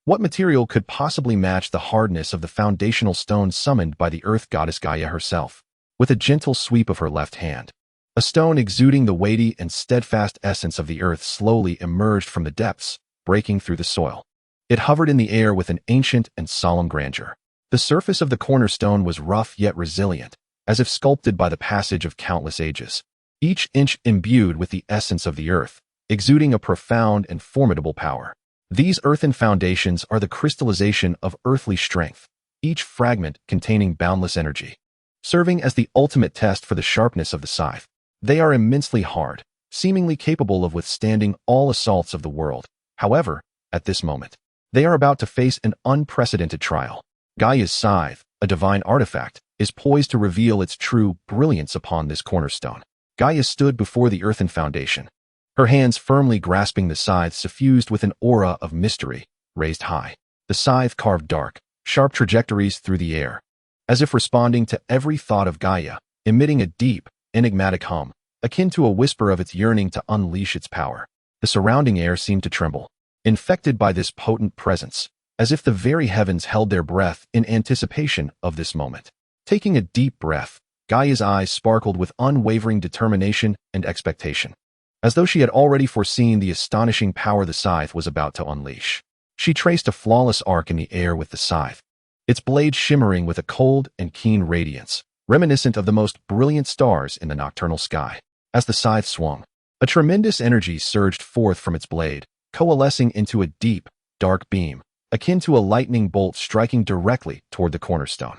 what material could possibly match the hardness of the foundational stone summoned by the earth goddess Gaia herself? With a gentle sweep of her left hand, a stone exuding the weighty and steadfast essence of the earth slowly emerged from the depths, breaking through the soil. It hovered in the air with an ancient and solemn grandeur. The surface of the cornerstone was rough yet resilient, as if sculpted by the passage of countless ages, each inch imbued with the essence of the earth, exuding a profound and formidable power. These earthen foundations are the crystallization of earthly strength, each fragment containing boundless energy, serving as the ultimate test for the sharpness of the scythe. They are immensely hard, seemingly capable of withstanding all assaults of the world. However, at this moment, they are about to face an unprecedented trial. Gaia's scythe, a divine artifact, is poised to reveal its true brilliance upon this cornerstone. Gaia stood before the earthen foundation, her hands firmly grasping the scythe suffused with an aura of mystery, raised high. The scythe carved dark, sharp trajectories through the air, as if responding to every thought of Gaia, emitting a deep, enigmatic hum, akin to a whisper of its yearning to unleash its power. The surrounding air seemed to tremble, infected by this potent presence, as if the very heavens held their breath in anticipation of this moment. Taking a deep breath, Gaia's eyes sparkled with unwavering determination and expectation, as though she had already foreseen the astonishing power the scythe was about to unleash. She traced a flawless arc in the air with the scythe, its blade shimmering with a cold and keen radiance, reminiscent of the most brilliant stars in the nocturnal sky. As the scythe swung, a tremendous energy surged forth from its blade, coalescing into a deep, dark beam, akin to a lightning bolt striking directly toward the cornerstone.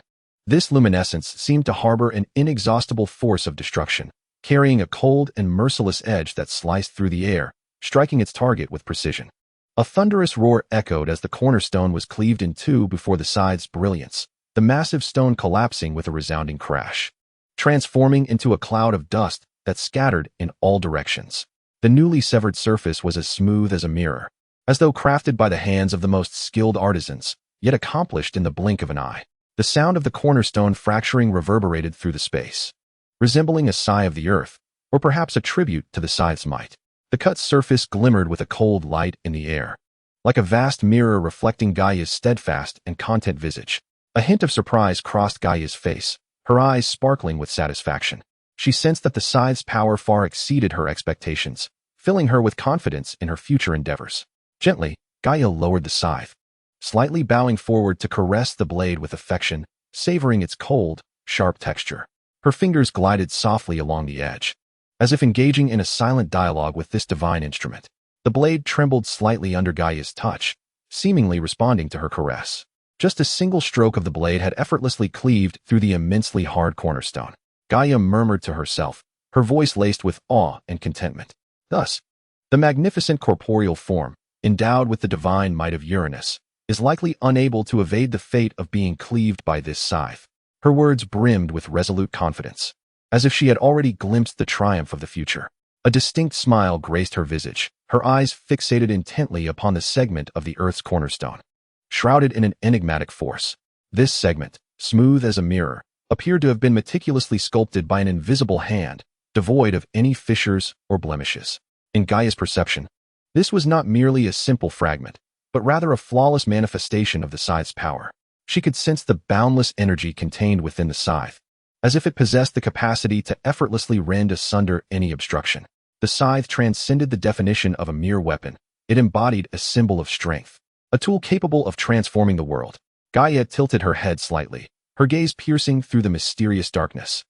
This luminescence seemed to harbor an inexhaustible force of destruction, carrying a cold and merciless edge that sliced through the air, striking its target with precision. A thunderous roar echoed as the cornerstone was cleaved in two before the scythe's brilliance, the massive stone collapsing with a resounding crash, transforming into a cloud of dust that scattered in all directions. The newly severed surface was as smooth as a mirror, as though crafted by the hands of the most skilled artisans, yet accomplished in the blink of an eye. The sound of the cornerstone fracturing reverberated through the space, resembling a sigh of the earth, or perhaps a tribute to the scythe's might. The cut surface glimmered with a cold light in the air, like a vast mirror reflecting Gaia's steadfast and content visage. A hint of surprise crossed Gaia's face, her eyes sparkling with satisfaction. She sensed that the scythe's power far exceeded her expectations, filling her with confidence in her future endeavors. Gently, Gaia lowered the scythe, slightly bowing forward to caress the blade with affection, savoring its cold, sharp texture. Her fingers glided softly along the edge, as if engaging in a silent dialogue with this divine instrument. The blade trembled slightly under Gaia's touch, seemingly responding to her caress. Just a single stroke of the blade had effortlessly cleaved through the immensely hard cornerstone. Gaia murmured to herself, her voice laced with awe and contentment. Thus, the magnificent corporeal form, endowed with the divine might of Uranus, is likely unable to evade the fate of being cleaved by this scythe. Her words brimmed with resolute confidence, as if she had already glimpsed the triumph of the future. A distinct smile graced her visage, her eyes fixated intently upon the segment of the earth's cornerstone, shrouded in an enigmatic force. This segment, smooth as a mirror, appeared to have been meticulously sculpted by an invisible hand, devoid of any fissures or blemishes. In Gaia's perception, this was not merely a simple fragment, but rather a flawless manifestation of the scythe's power. She could sense the boundless energy contained within the scythe, as if it possessed the capacity to effortlessly rend asunder any obstruction. The scythe transcended the definition of a mere weapon. It embodied a symbol of strength, a tool capable of transforming the world. Gaia tilted her head slightly, her gaze piercing through the mysterious darkness,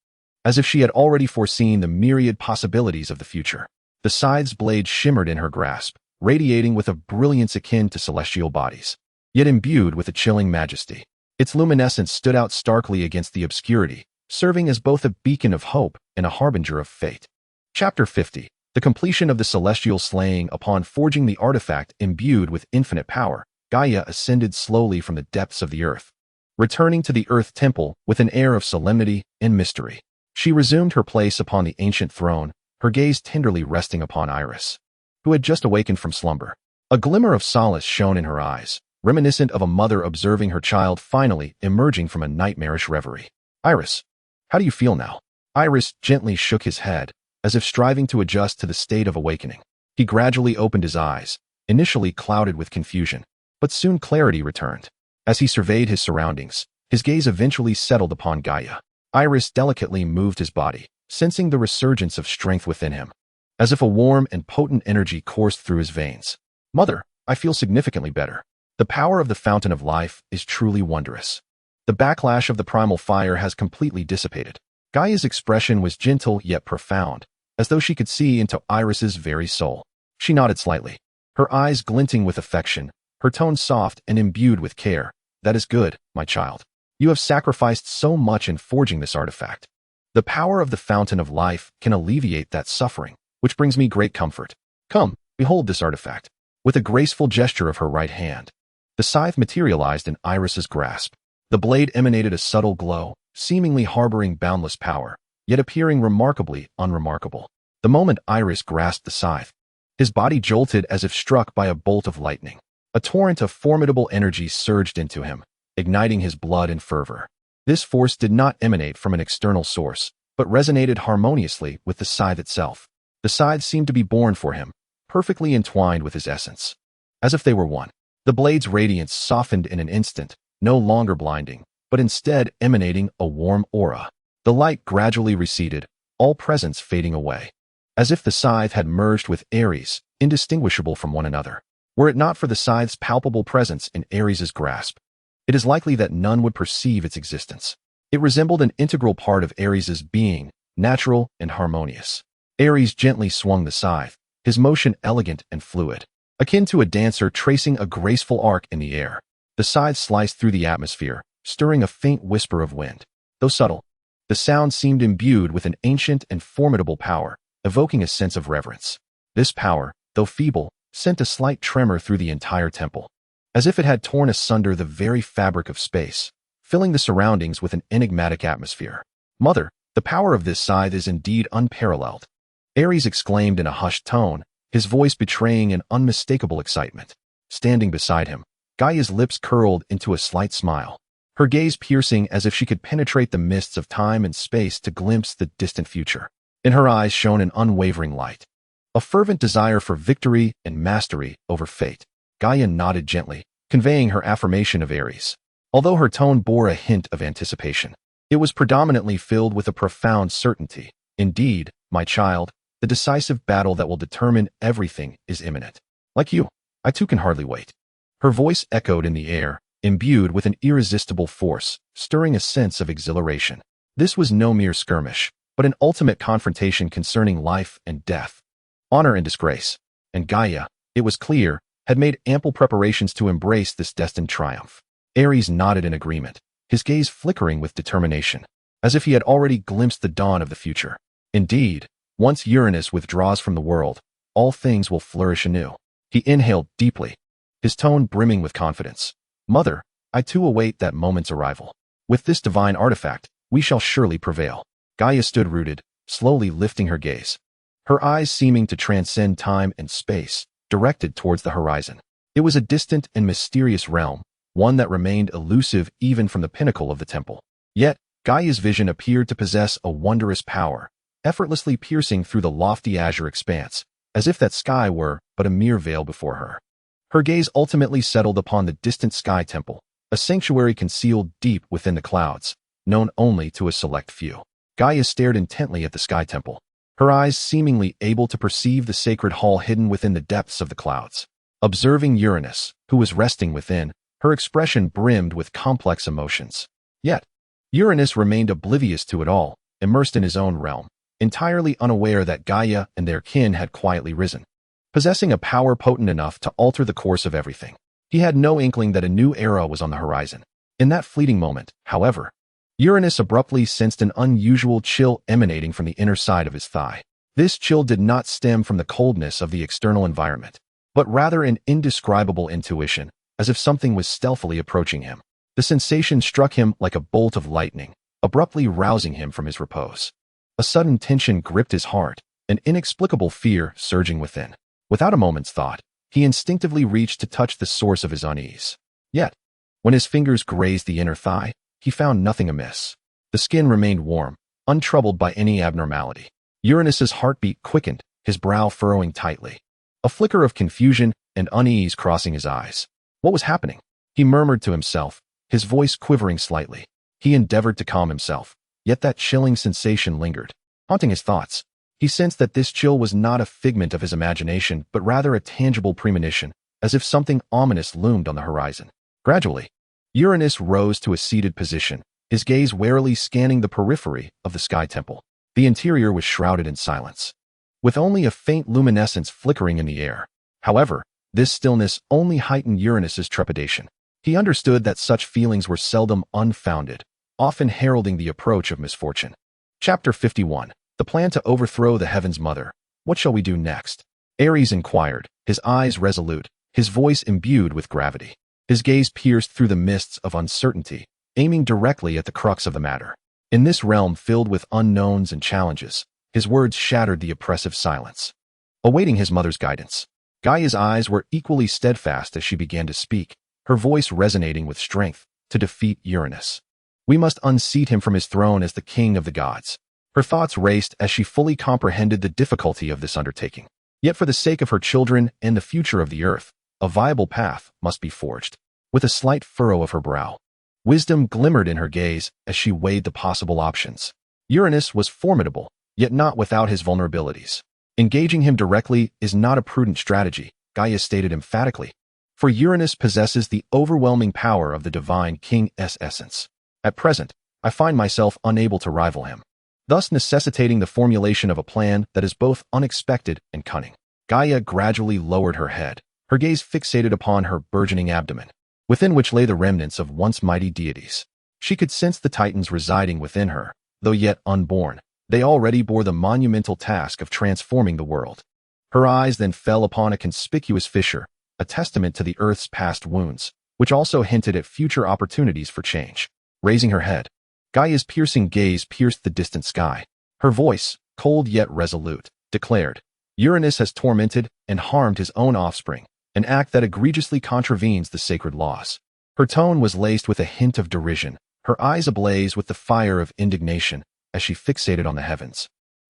as if she had already foreseen the myriad possibilities of the future. The scythe's blade shimmered in her grasp, radiating with a brilliance akin to celestial bodies, yet imbued with a chilling majesty. Its luminescence stood out starkly against the obscurity, serving as both a beacon of hope and a harbinger of fate. Chapter 50. The The completion of the celestial slaying upon forging the artifact imbued with infinite power, Gaia ascended slowly from the depths of the earth, returning to the earth temple with an air of solemnity and mystery. She resumed her place upon the ancient throne, her gaze tenderly resting upon Aerys, who had just awakened from slumber. A glimmer of solace shone in her eyes, reminiscent of a mother observing her child finally emerging from a nightmarish reverie. Aerys, how do you feel now? Aerys gently shook his head, as if striving to adjust to the state of awakening. He gradually opened his eyes, initially clouded with confusion, but soon clarity returned. As he surveyed his surroundings, his gaze eventually settled upon Gaia. Aerys delicately moved his body, sensing the resurgence of strength within him, as if a warm and potent energy coursed through his veins. Mother, I feel significantly better. The power of the fountain of life is truly wondrous. The backlash of the primal fire has completely dissipated. Gaia's expression was gentle yet profound, as though she could see into Aerys's very soul. She nodded slightly, her eyes glinting with affection, her tone soft and imbued with care. That is good, my child. You have sacrificed so much in forging this artifact. The power of the fountain of life can alleviate that suffering, which brings me great comfort. Come, behold this artifact. With a graceful gesture of her right hand, the scythe materialized in Aerys's grasp. The blade emanated a subtle glow, seemingly harboring boundless power, yet appearing remarkably unremarkable. The moment Aerys grasped the scythe, his body jolted as if struck by a bolt of lightning. A torrent of formidable energy surged into him, igniting his blood in fervor. This force did not emanate from an external source, but resonated harmoniously with the scythe itself. The scythe seemed to be born for him, perfectly entwined with his essence, as if they were one. The blade's radiance softened in an instant, no longer blinding, but instead emanating a warm aura. The light gradually receded, all presence fading away, as if the scythe had merged with Aerys, indistinguishable from one another. Were it not for the scythe's palpable presence in Aerys's grasp, it is likely that none would perceive its existence. It resembled an integral part of Aerys's being, natural and harmonious. Aerys gently swung the scythe, his motion elegant and fluid, akin to a dancer tracing a graceful arc in the air. The scythe sliced through the atmosphere, stirring a faint whisper of wind. Though subtle, the sound seemed imbued with an ancient and formidable power, evoking a sense of reverence. This power, though feeble, sent a slight tremor through the entire temple, as if it had torn asunder the very fabric of space, filling the surroundings with an enigmatic atmosphere. Mother, the power of this scythe is indeed unparalleled, Aerys exclaimed in a hushed tone, his voice betraying an unmistakable excitement. Standing beside him, Gaia's lips curled into a slight smile, her gaze piercing as if she could penetrate the mists of time and space to glimpse the distant future. In her eyes shone an unwavering light, a fervent desire for victory and mastery over fate. Gaia nodded gently, conveying her affirmation of Aerys. Although her tone bore a hint of anticipation, it was predominantly filled with a profound certainty. Indeed, my child, the decisive battle that will determine everything is imminent. Like you, I too can hardly wait. Her voice echoed in the air, imbued with an irresistible force, stirring a sense of exhilaration. This was no mere skirmish, but an ultimate confrontation concerning life and death, honor and disgrace. And Gaia, it was clear, had made ample preparations to embrace this destined triumph. Aerys nodded in agreement, his gaze flickering with determination, as if he had already glimpsed the dawn of the future. Indeed, once Uranus withdraws from the world, all things will flourish anew. He inhaled deeply, his tone brimming with confidence. Mother, I too await that moment's arrival. With this divine artifact, we shall surely prevail. Gaia stood rooted, slowly lifting her gaze, her eyes seeming to transcend time and space, directed towards the horizon. It was a distant and mysterious realm, one that remained elusive even from the pinnacle of the temple. Yet, Gaia's vision appeared to possess a wondrous power, effortlessly piercing through the lofty azure expanse, as if that sky were but a mere veil before her. Her gaze ultimately settled upon the distant sky temple, a sanctuary concealed deep within the clouds, known only to a select few. Gaia stared intently at the sky temple, her eyes seemingly able to perceive the sacred hall hidden within the depths of the clouds. Observing Uranus, who was resting within, her expression brimmed with complex emotions. Yet, Uranus remained oblivious to it all, immersed in his own realm, entirely unaware that Gaia and their kin had quietly risen, possessing a power potent enough to alter the course of everything. He had no inkling that a new era was on the horizon. In that fleeting moment, however, Uranus abruptly sensed an unusual chill emanating from the inner side of his thigh. This chill did not stem from the coldness of the external environment, but rather an indescribable intuition, as if something was stealthily approaching him. The sensation struck him like a bolt of lightning, abruptly rousing him from his repose. A sudden tension gripped his heart, an inexplicable fear surging within. Without a moment's thought, he instinctively reached to touch the source of his unease. Yet, when his fingers grazed the inner thigh, he found nothing amiss. The skin remained warm, untroubled by any abnormality. Uranus's heartbeat quickened, his brow furrowing tightly. A flicker of confusion and unease crossing his eyes. What was happening? He murmured to himself, his voice quivering slightly. He endeavored to calm himself, yet that chilling sensation lingered, haunting his thoughts. He sensed that this chill was not a figment of his imagination, but rather a tangible premonition, as if something ominous loomed on the horizon. Gradually, Uranus rose to a seated position, his gaze warily scanning the periphery of the sky temple. The interior was shrouded in silence, with only a faint luminescence flickering in the air. However, this stillness only heightened Uranus's trepidation. He understood that such feelings were seldom unfounded, often heralding the approach of misfortune. Chapter 51. The plan to overthrow the Heaven's Mother. What shall we do next? Aerys inquired, his eyes resolute, his voice imbued with gravity. His gaze pierced through the mists of uncertainty, aiming directly at the crux of the matter. In this realm filled with unknowns and challenges, his words shattered the oppressive silence. Awaiting his mother's guidance, Gaia's eyes were equally steadfast as she began to speak, her voice resonating with strength to defeat Uranus. We must unseat him from his throne as the king of the gods. Her thoughts raced as she fully comprehended the difficulty of this undertaking. Yet for the sake of her children and the future of the earth, a viable path must be forged. With a slight furrow of her brow, wisdom glimmered in her gaze as she weighed the possible options. Uranus was formidable, yet not without his vulnerabilities. Engaging him directly is not a prudent strategy, Gaia stated emphatically, for Uranus possesses the overwhelming power of the divine king's essence. At present, I find myself unable to rival him, thus necessitating the formulation of a plan that is both unexpected and cunning. Gaia gradually lowered her head, her gaze fixated upon her burgeoning abdomen, within which lay the remnants of once mighty deities. She could sense the titans residing within her, though yet unborn. They already bore the monumental task of transforming the world. Her eyes then fell upon a conspicuous fissure, a testament to the Earth's past wounds, which also hinted at future opportunities for change. Raising her head, Gaia's piercing gaze pierced the distant sky. Her voice, cold yet resolute, declared, Uranus has tormented and harmed his own offspring, an act that egregiously contravenes the sacred laws. Her tone was laced with a hint of derision, her eyes ablaze with the fire of indignation as she fixated on the heavens,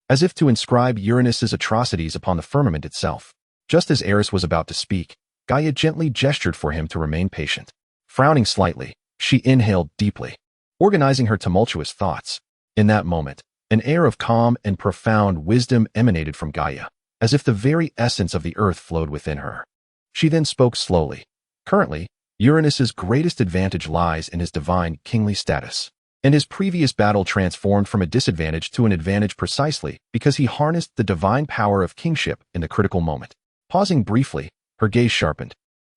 as if to inscribe Uranus's atrocities upon the firmament itself. Just as Eros was about to speak, Gaia gently gestured for him to remain patient. Frowning slightly, she inhaled deeply, organizing her tumultuous thoughts. In that moment, an air of calm and profound wisdom emanated from Gaia, as if the very essence of the earth flowed within her. She then spoke slowly. Currently, Uranus's greatest advantage lies in his divine kingly status, and his previous battle transformed from a disadvantage to an advantage precisely because he harnessed the divine power of kingship in the critical moment. Pausing briefly, her gaze sharpened,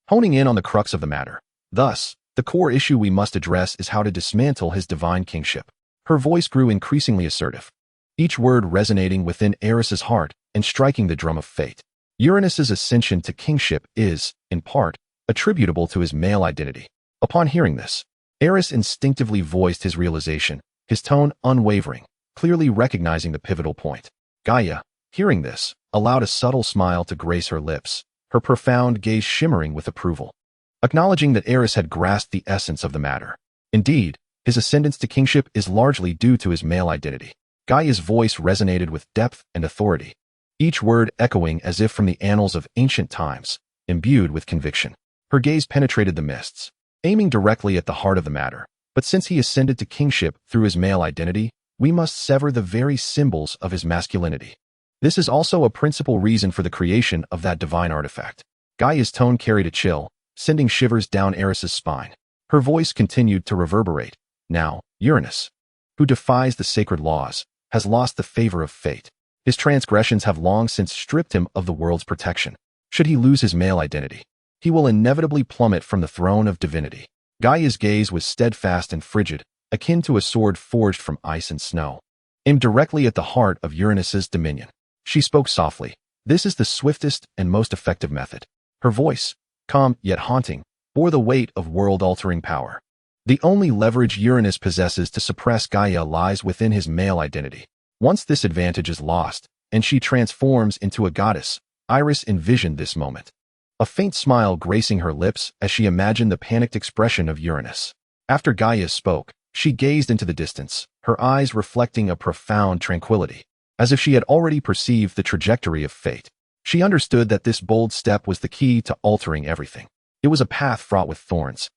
honing in on the crux of the matter. Thus, the core issue we must address is how to dismantle his divine kingship. Her voice grew increasingly assertive, each word resonating within Eris's heart and striking the drum of fate. Uranus's ascension to kingship is, in part, attributable to his male identity. Upon hearing this, Aerys instinctively voiced his realization, his tone unwavering, clearly recognizing the pivotal point. Gaia, hearing this, allowed a subtle smile to grace her lips, her profound gaze shimmering with approval, acknowledging that Aerys had grasped the essence of the matter. Indeed, his ascendance to kingship is largely due to his male identity. Gaia's voice resonated with depth and authority, each word echoing as if from the annals of ancient times, imbued with conviction. Her gaze penetrated the mists, aiming directly at the heart of the matter. But since he ascended to kingship through his male identity, we must sever the very symbols of his masculinity. This is also a principal reason for the creation of that divine artifact. Gaia's tone carried a chill, sending shivers down Eris's spine. Her voice continued to reverberate. Now, Uranus, who defies the sacred laws, has lost the favor of fate. His transgressions have long since stripped him of the world's protection. Should he lose his male identity, he will inevitably plummet from the throne of divinity. Gaia's gaze was steadfast and frigid, akin to a sword forged from ice and snow, aimed directly at the heart of Uranus's dominion. She spoke softly. This is the swiftest and most effective method. Her voice, calm yet haunting, bore the weight of world-altering power. The only leverage Uranus possesses to suppress Gaia lies within his male identity. Once this advantage is lost, and she transforms into a goddess, Aerys envisioned this moment. A faint smile gracing her lips as she imagined the panicked expression of Uranus. After Gaia spoke, she gazed into the distance, her eyes reflecting a profound tranquility, as if she had already perceived the trajectory of fate. She understood that this bold step was the key to altering everything. It was a path fraught with thorns,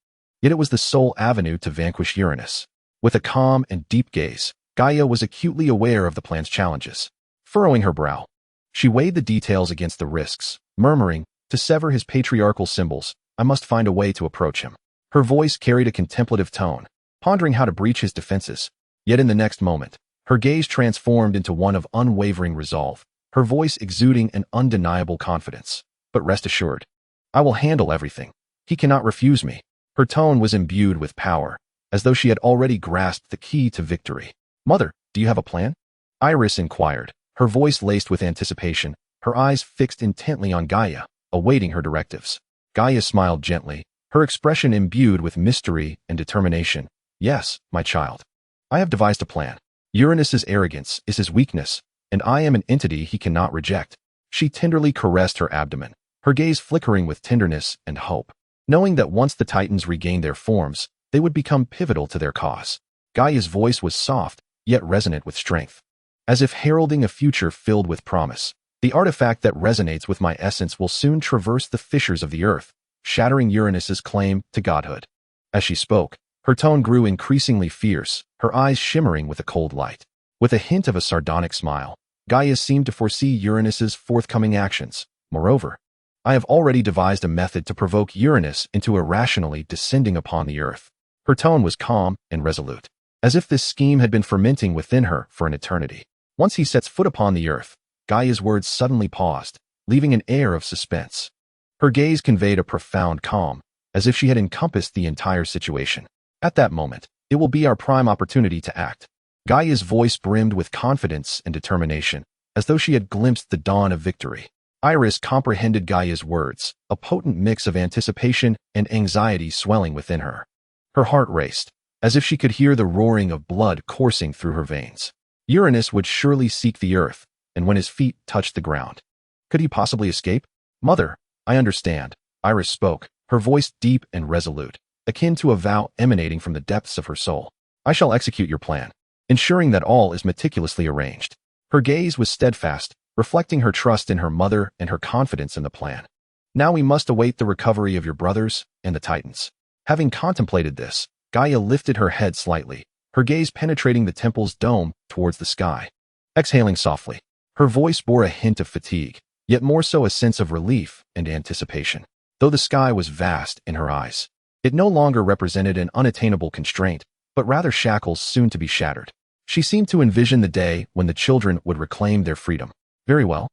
yet it was the sole avenue to vanquish Uranus. With a calm and deep gaze, Gaia was acutely aware of the plan's challenges. Furrowing her brow, she weighed the details against the risks, murmuring, "To sever his patriarchal symbols, I must find a way to approach him." Her voice carried a contemplative tone, pondering how to breach his defenses. Yet in the next moment, her gaze transformed into one of unwavering resolve, her voice exuding an undeniable confidence. "But rest assured, I will handle everything. He cannot refuse me." Her tone was imbued with power, as though she had already grasped the key to victory. "Mother, do you have a plan?" Aerys inquired, her voice laced with anticipation, her eyes fixed intently on Gaia, awaiting her directives. Gaia smiled gently, her expression imbued with mystery and determination. "Yes, my child. I have devised a plan. Uranus's arrogance is his weakness, and I am an entity he cannot reject." She tenderly caressed her abdomen, her gaze flickering with tenderness and hope, knowing that once the Titans regained their forms, they would become pivotal to their cause. Gaia's voice was soft, yet resonant with strength, as if heralding a future filled with promise. "The artifact that resonates with my essence will soon traverse the fissures of the earth, shattering Uranus's claim to godhood." As she spoke, her tone grew increasingly fierce, her eyes shimmering with a cold light. With a hint of a sardonic smile, Gaia seemed to foresee Uranus's forthcoming actions. "Moreover, I have already devised a method to provoke Uranus into irrationally descending upon the earth." Her tone was calm and resolute, as if this scheme had been fermenting within her for an eternity. "Once he sets foot upon the earth," Gaia's words suddenly paused, leaving an air of suspense. Her gaze conveyed a profound calm, as if she had encompassed the entire situation. "At that moment, it will be our prime opportunity to act." Gaia's voice brimmed with confidence and determination, as though she had glimpsed the dawn of victory. Aerys comprehended Gaia's words, a potent mix of anticipation and anxiety swelling within her. Her heart raced, as if she could hear the roaring of blood coursing through her veins. Uranus would surely seek the earth, and when his feet touched the ground, could he possibly escape? "Mother, I understand," Aerys spoke, her voice deep and resolute, akin to a vow emanating from the depths of her soul. "I shall execute your plan, ensuring that all is meticulously arranged." Her gaze was steadfast, reflecting her trust in her mother and her confidence in the plan. "Now we must await the recovery of your brothers and the Titans." Having contemplated this, Gaia lifted her head slightly, her gaze penetrating the temple's dome towards the sky. Exhaling softly, her voice bore a hint of fatigue, yet more so a sense of relief and anticipation. Though the sky was vast in her eyes, it no longer represented an unattainable constraint, but rather shackles soon to be shattered. She seemed to envision the day when the children would reclaim their freedom. "Very well.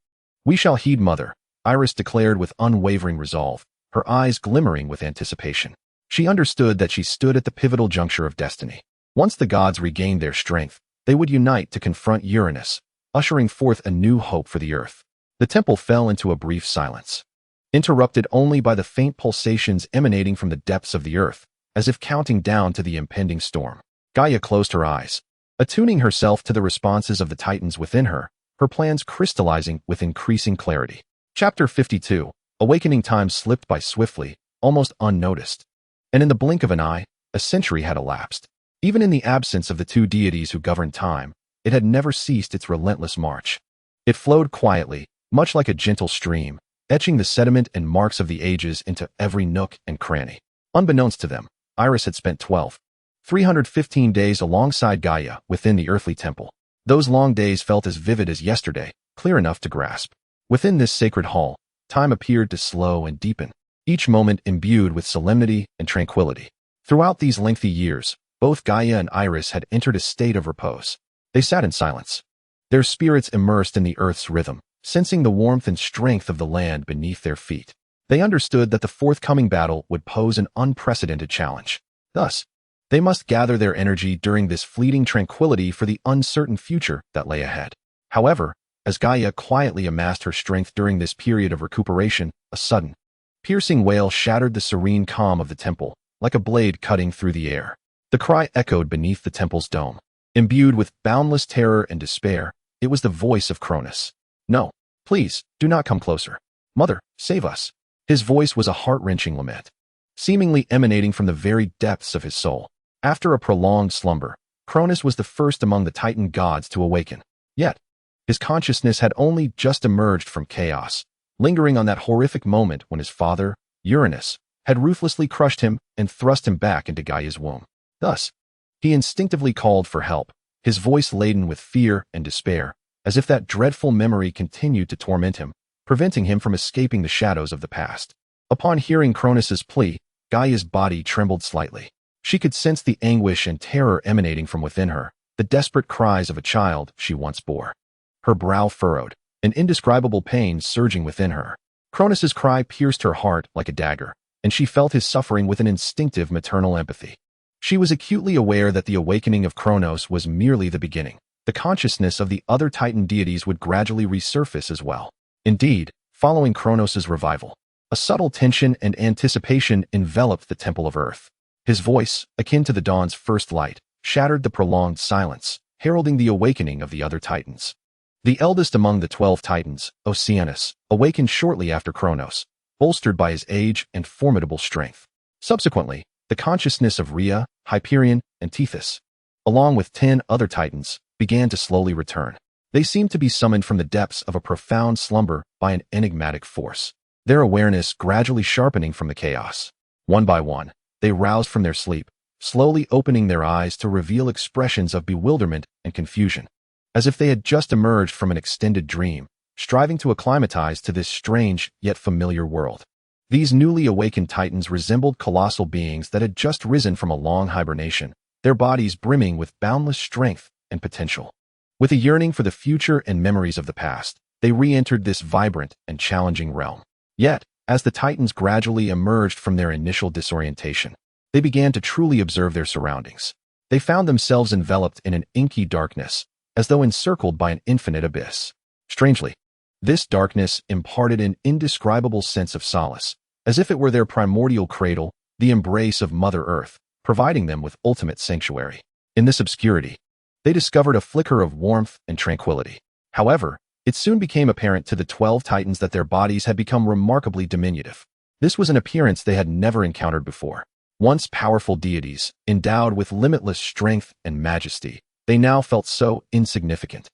We shall heed, Mother," Aerys declared with unwavering resolve, her eyes glimmering with anticipation. She understood that she stood at the pivotal juncture of destiny. Once the gods regained their strength, they would unite to confront Uranus, ushering forth a new hope for the earth. The temple fell into a brief silence, interrupted only by the faint pulsations emanating from the depths of the earth, as if counting down to the impending storm. Gaia closed her eyes, attuning herself to the responses of the Titans within her, her plans crystallizing with increasing clarity. Chapter 52. Awakening time slipped by swiftly, almost unnoticed. And in the blink of an eye, a century had elapsed. Even in the absence of the two deities who governed time, it had never ceased its relentless march. It flowed quietly, much like a gentle stream, etching the sediment and marks of the ages into every nook and cranny. Unbeknownst to them, Aerys had spent 315 days alongside Gaia within the earthly temple. Those long days felt as vivid as yesterday, clear enough to grasp. Within this sacred hall, time appeared to slow and deepen, each moment imbued with solemnity and tranquility. Throughout these lengthy years, both Gaia and Aerys had entered a state of repose. They sat in silence, their spirits immersed in the earth's rhythm, sensing the warmth and strength of the land beneath their feet. They understood that the forthcoming battle would pose an unprecedented challenge. Thus, they must gather their energy during this fleeting tranquility for the uncertain future that lay ahead. However, As Gaia quietly amassed her strength during this period of recuperation, a sudden, piercing wail shattered the serene calm of the temple, like a blade cutting through the air. The cry echoed beneath the temple's dome. Imbued with boundless terror and despair, it was the voice of Cronus. "No, please, do not come closer. Mother, save us." His voice was a heart-wrenching lament, seemingly emanating from the very depths of his soul. After a prolonged slumber, Cronus was the first among the Titan gods to awaken. Yet, his consciousness had only just emerged from chaos, lingering on that horrific moment when his father, Uranus, had ruthlessly crushed him and thrust him back into Gaia's womb. Thus, he instinctively called for help, his voice laden with fear and despair, as if that dreadful memory continued to torment him, preventing him from escaping the shadows of the past. Upon hearing Cronus's plea, Gaia's body trembled slightly. She could sense the anguish and terror emanating from within her, the desperate cries of a child she once bore. Her brow furrowed, an indescribable pain surging within her. Cronus's cry pierced her heart like a dagger, and she felt his suffering with an instinctive maternal empathy. She was acutely aware that the awakening of Cronos was merely the beginning. The consciousness of the other Titan deities would gradually resurface as well. Indeed, following Cronos's revival, a subtle tension and anticipation enveloped the Temple of Earth. His voice, akin to the dawn's first light, shattered the prolonged silence, heralding the awakening of the other Titans. The eldest among the 12 Titans, Oceanus, awakened shortly after Cronos, bolstered by his age and formidable strength. Subsequently, the consciousness of Rhea, Hyperion, and Tethys, along with 10 other Titans, began to slowly return. They seemed to be summoned from the depths of a profound slumber by an enigmatic force, their awareness gradually sharpening from the chaos. One by one, they roused from their sleep, slowly opening their eyes to reveal expressions of bewilderment and confusion, as if they had just emerged from an extended dream, striving to acclimatize to this strange yet familiar world. These newly awakened Titans resembled colossal beings that had just risen from a long hibernation, their bodies brimming with boundless strength and potential. With a yearning for the future and memories of the past, they re-entered this vibrant and challenging realm. Yet, as the Titans gradually emerged from their initial disorientation, they began to truly observe their surroundings. They found themselves enveloped in an inky darkness, as though encircled by an infinite abyss. Strangely, this darkness imparted an indescribable sense of solace, as if it were their primordial cradle, the embrace of Mother Earth, providing them with ultimate sanctuary. In this obscurity, they discovered a flicker of warmth and tranquility. However, it soon became apparent to the 12 Titans that their bodies had become remarkably diminutive. This was an appearance they had never encountered before. Once powerful deities, endowed with limitless strength and majesty, they now felt so insignificant.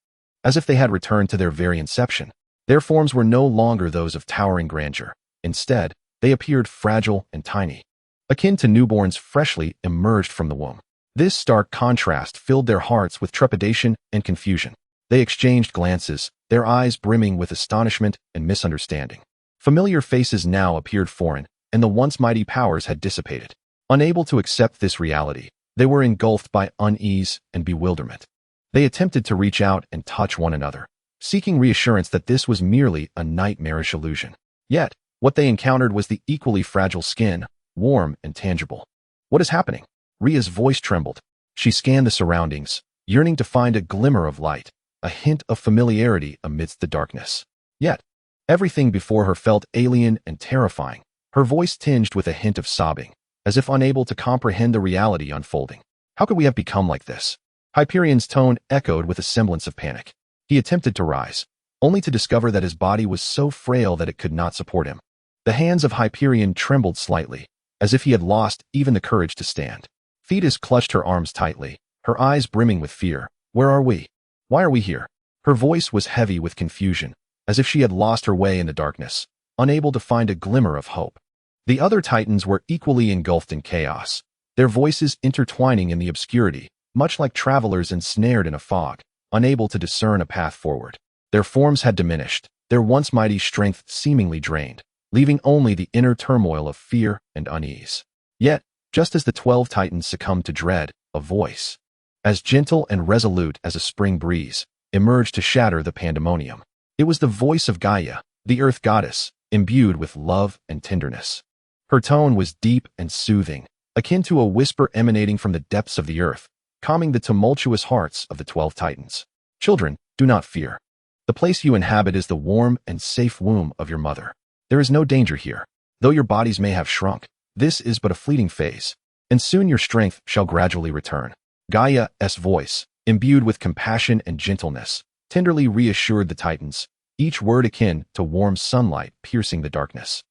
As if they had returned to their very inception, their forms were no longer those of towering grandeur. Instead, they appeared fragile and tiny, akin to newborns freshly emerged from the womb. This stark contrast filled their hearts with trepidation and confusion. They exchanged glances, their eyes brimming with astonishment and misunderstanding. Familiar faces now appeared foreign, and the once mighty powers had dissipated. Unable to accept this reality, they were engulfed by unease and bewilderment. They attempted to reach out and touch one another, seeking reassurance that this was merely a nightmarish illusion. Yet, what they encountered was the equally fragile skin, warm and tangible. "What is happening?" Rhea's voice trembled. She scanned the surroundings, yearning to find a glimmer of light, a hint of familiarity amidst the darkness. Yet, everything before her felt alien and terrifying, her voice tinged with a hint of sobbing, as if unable to comprehend the reality unfolding. "How could we have become like this?" Hyperion's tone echoed with a semblance of panic. He attempted to rise, only to discover that his body was so frail that it could not support him. The hands of Hyperion trembled slightly, as if he had lost even the courage to stand. Thetis clutched her arms tightly, her eyes brimming with fear. "Where are we? Why are we here?" Her voice was heavy with confusion, as if she had lost her way in the darkness, unable to find a glimmer of hope. The other Titans were equally engulfed in chaos, their voices intertwining in the obscurity, much like travelers ensnared in a fog, unable to discern a path forward. Their forms had diminished, their once mighty strength seemingly drained, leaving only the inner turmoil of fear and unease. Yet, just as the 12 Titans succumbed to dread, a voice, as gentle and resolute as a spring breeze, emerged to shatter the pandemonium. It was the voice of Gaia, the Earth goddess, imbued with love and tenderness. Her tone was deep and soothing, akin to a whisper emanating from the depths of the earth, calming the tumultuous hearts of the 12 Titans. "Children, do not fear. The place you inhabit is the warm and safe womb of your mother. There is no danger here. Though your bodies may have shrunk, this is but a fleeting phase, and soon your strength shall gradually return. Gaia's voice, imbued with compassion and gentleness, tenderly reassured the Titans, each word akin to warm sunlight piercing the darkness,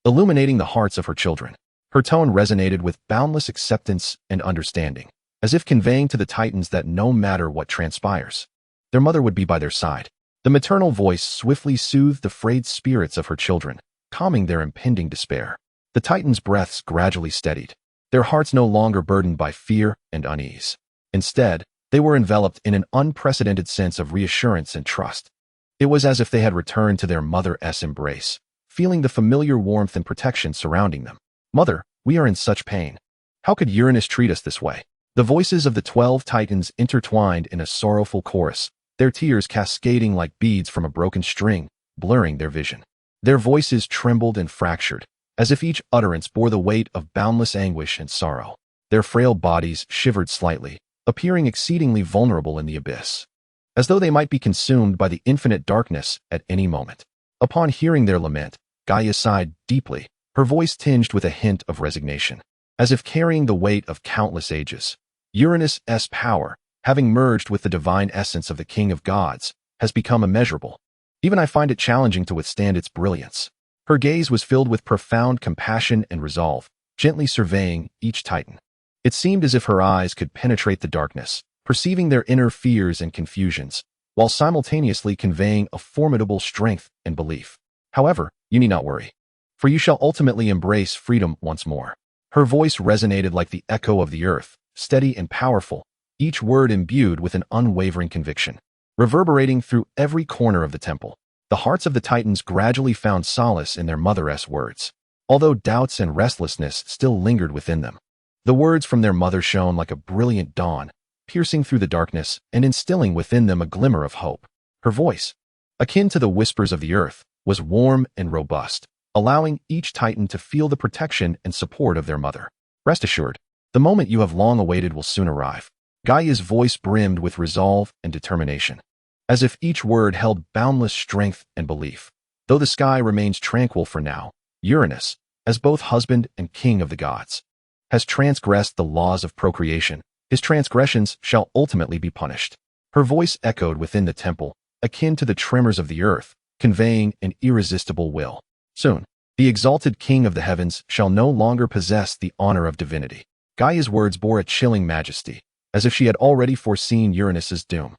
illuminating the hearts of her children. Her tone resonated with boundless acceptance and understanding, as if conveying to the Titans that no matter what transpires, their mother would be by their side. The maternal voice swiftly soothed the frayed spirits of her children, calming their impending despair. The Titans' breaths gradually steadied, their hearts no longer burdened by fear and unease. Instead, they were enveloped in an unprecedented sense of reassurance and trust. It was as if they had returned to their mother's embrace, feeling the familiar warmth and protection surrounding them. Mother, we are in such pain. How could Uranus treat us this way? The voices of the 12 Titans intertwined in a sorrowful chorus, their tears cascading like beads from a broken string, blurring their vision. Their voices trembled and fractured, as if each utterance bore the weight of boundless anguish and sorrow. Their frail bodies shivered slightly, appearing exceedingly vulnerable in the abyss, as though they might be consumed by the infinite darkness at any moment. Upon hearing their lament, Gaia sighed deeply, her voice tinged with a hint of resignation, as if carrying the weight of countless ages. Uranus's power, having merged with the divine essence of the King of Gods, has become immeasurable. Even I find it challenging to withstand its brilliance. Her gaze was filled with profound compassion and resolve, gently surveying each Titan. It seemed as if her eyes could penetrate the darkness, perceiving their inner fears and confusions, while simultaneously conveying a formidable strength and belief. However, you need not worry, for you shall ultimately embrace freedom once more. Her voice resonated like the echo of the earth, steady and powerful, each word imbued with an unwavering conviction. Reverberating through every corner of the temple, the hearts of the Titans gradually found solace in their mother's words, although doubts and restlessness still lingered within them. The words from their mother shone like a brilliant dawn, piercing through the darkness and instilling within them a glimmer of hope. Her voice, akin to the whispers of the earth, was warm and robust, allowing each Titan to feel the protection and support of their mother. Rest assured, the moment you have long awaited will soon arrive. Gaia's voice brimmed with resolve and determination, as if each word held boundless strength and belief. Though the sky remains tranquil for now, Uranus, as both husband and king of the gods, has transgressed the laws of procreation. His transgressions shall ultimately be punished. Her voice echoed within the temple, akin to the tremors of the earth, conveying an irresistible will. Soon, the exalted king of the heavens shall no longer possess the honor of divinity. Gaia's words bore a chilling majesty, as if she had already foreseen Uranus's doom.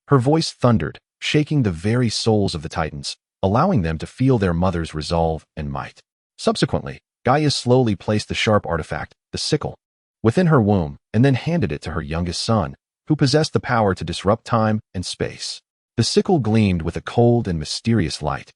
Her voice thundered, shaking the very souls of the Titans, allowing them to feel their mother's resolve and might. Subsequently, Gaia slowly placed the sharp artifact, the sickle, within her womb, and then handed it to her youngest son, who possessed the power to disrupt time and space. The sickle gleamed with a cold and mysterious light,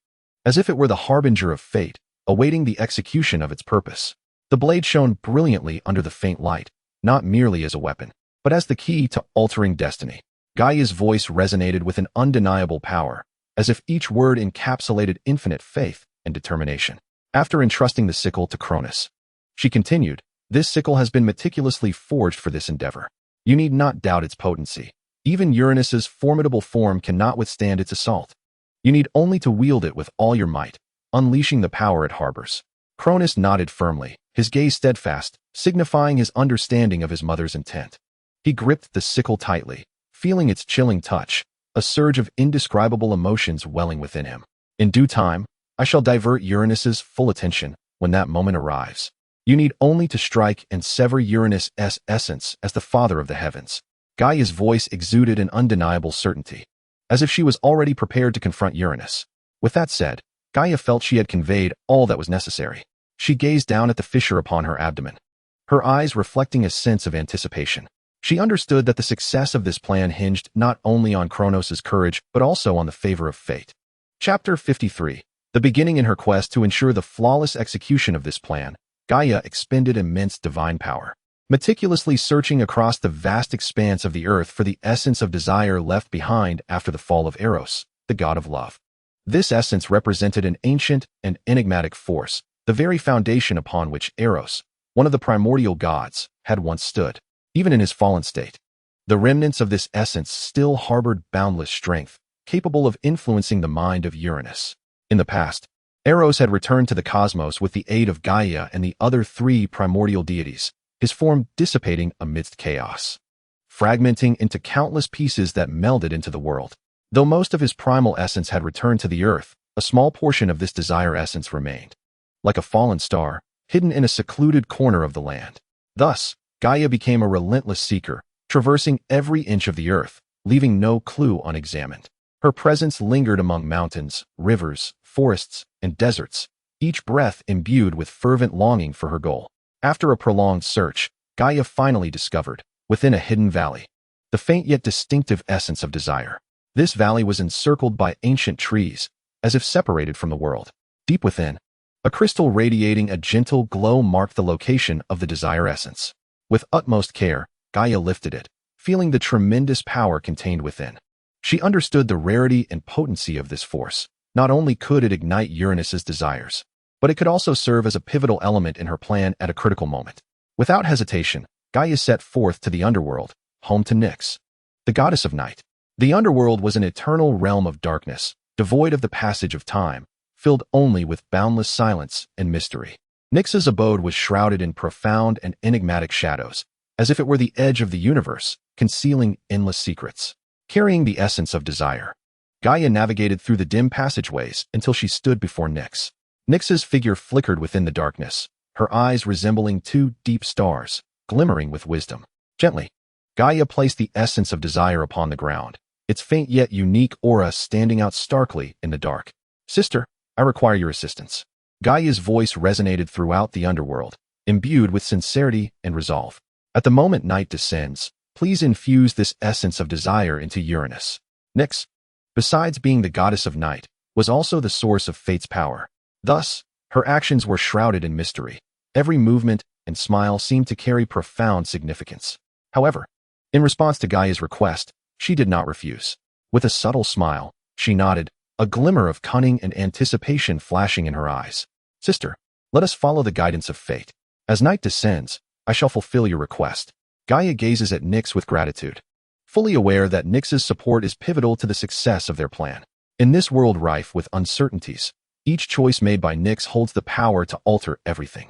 as if it were the harbinger of fate, awaiting the execution of its purpose. The blade shone brilliantly under the faint light, not merely as a weapon, but as the key to altering destiny. Gaia's voice resonated with an undeniable power, as if each word encapsulated infinite faith and determination. After entrusting the sickle to Cronus, she continued, "This sickle has been meticulously forged for this endeavor. You need not doubt its potency. Even Uranus's formidable form cannot withstand its assault. You need only to wield it with all your might, unleashing the power it harbors." Cronus nodded firmly, his gaze steadfast, signifying his understanding of his mother's intent. He gripped the sickle tightly, feeling its chilling touch, a surge of indescribable emotions welling within him. "In due time, I shall divert Uranus's full attention when that moment arrives. You need only to strike and sever Uranus's essence as the father of the heavens." Gaia's voice exuded an undeniable certainty, as if she was already prepared to confront Uranus. With that said, Gaia felt she had conveyed all that was necessary. She gazed down at the fissure upon her abdomen, her eyes reflecting a sense of anticipation. She understood that the success of this plan hinged not only on Kronos' courage but also on the favor of fate. Chapter 53. The beginning. In her quest to ensure the flawless execution of this plan, Gaia expended immense divine power, meticulously searching across the vast expanse of the earth for the essence of desire left behind after the fall of Eros, the god of love. This essence represented an ancient and enigmatic force, the very foundation upon which Eros, one of the primordial gods, had once stood. Even in his fallen state, the remnants of this essence still harbored boundless strength, capable of influencing the mind of Uranus. In the past, Eros had returned to the cosmos with the aid of Gaia and the other three primordial deities, his form dissipating amidst chaos, fragmenting into countless pieces that melded into the world. Though most of his primal essence had returned to the earth, a small portion of this desire essence remained, like a fallen star, hidden in a secluded corner of the land. Thus, Gaia became a relentless seeker, traversing every inch of the earth, leaving no clue unexamined. Her presence lingered among mountains, rivers, forests, and deserts, each breath imbued with fervent longing for her goal. After a prolonged search, Gaia finally discovered, within a hidden valley, the faint yet distinctive essence of desire. This valley was encircled by ancient trees, as if separated from the world. Deep within, a crystal radiating a gentle glow marked the location of the desire essence. With utmost care, Gaia lifted it, feeling the tremendous power contained within. She understood the rarity and potency of this force. Not only could it ignite Uranus's desires, but it could also serve as a pivotal element in her plan at a critical moment. Without hesitation, Gaia set forth to the underworld, home to Nyx, the goddess of night. The underworld was an eternal realm of darkness, devoid of the passage of time, filled only with boundless silence and mystery. Nyx's abode was shrouded in profound and enigmatic shadows, as if it were the edge of the universe, concealing endless secrets. Carrying the essence of desire, Gaia navigated through the dim passageways until she stood before Nyx. Nyx's figure flickered within the darkness, her eyes resembling two deep stars, glimmering with wisdom. Gently, Gaia placed the essence of desire upon the ground, its faint yet unique aura standing out starkly in the dark. "Sister, I require your assistance." Gaia's voice resonated throughout the underworld, imbued with sincerity and resolve. "At the moment night descends, please infuse this essence of desire into Uranus." Nyx, besides being the goddess of night, was also the source of fate's power. Thus, her actions were shrouded in mystery. Every movement and smile seemed to carry profound significance. However, in response to Gaia's request, she did not refuse. With a subtle smile, she nodded, a glimmer of cunning and anticipation flashing in her eyes. "Sister, let us follow the guidance of fate. As night descends, I shall fulfill your request." Gaia gazes at Nyx with gratitude, fully aware that Nyx's support is pivotal to the success of their plan. In this world rife with uncertainties, each choice made by Nyx holds the power to alter everything.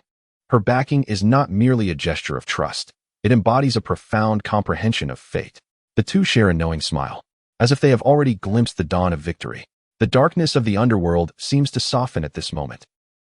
Her backing is not merely a gesture of trust. It embodies a profound comprehension of fate. The two share a knowing smile, as if they have already glimpsed the dawn of victory. The darkness of the underworld seems to soften at this moment,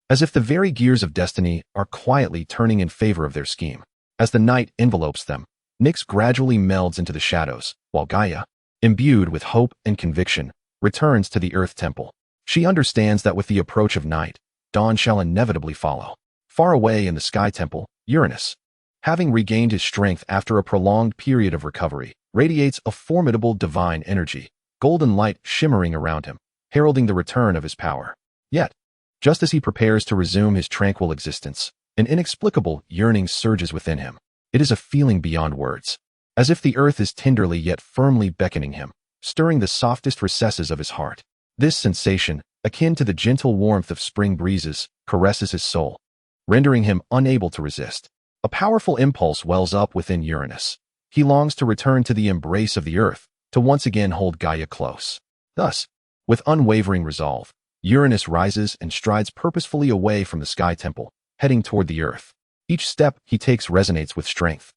as if the very gears of destiny are quietly turning in favor of their scheme. As the night envelopes them, Nyx gradually melds into the shadows, while Gaia, imbued with hope and conviction, returns to the Earth Temple. She understands that with the approach of night, dawn shall inevitably follow. Far away in the Sky Temple, Uranus, having regained his strength after a prolonged period of recovery, radiates a formidable divine energy, golden light shimmering around him, heralding the return of his power. Yet, just as he prepares to resume his tranquil existence, an inexplicable yearning surges within him. It is a feeling beyond words, as if the earth is tenderly yet firmly beckoning him, stirring the softest recesses of his heart. This sensation, akin to the gentle warmth of spring breezes, caresses his soul, rendering him unable to resist. A powerful impulse wells up within Uranus. He longs to return to the embrace of the earth, to once again hold Gaia close. Thus, with unwavering resolve, Uranus rises and strides purposefully away from the Sky Temple, heading toward the earth. Each step he takes resonates with strength,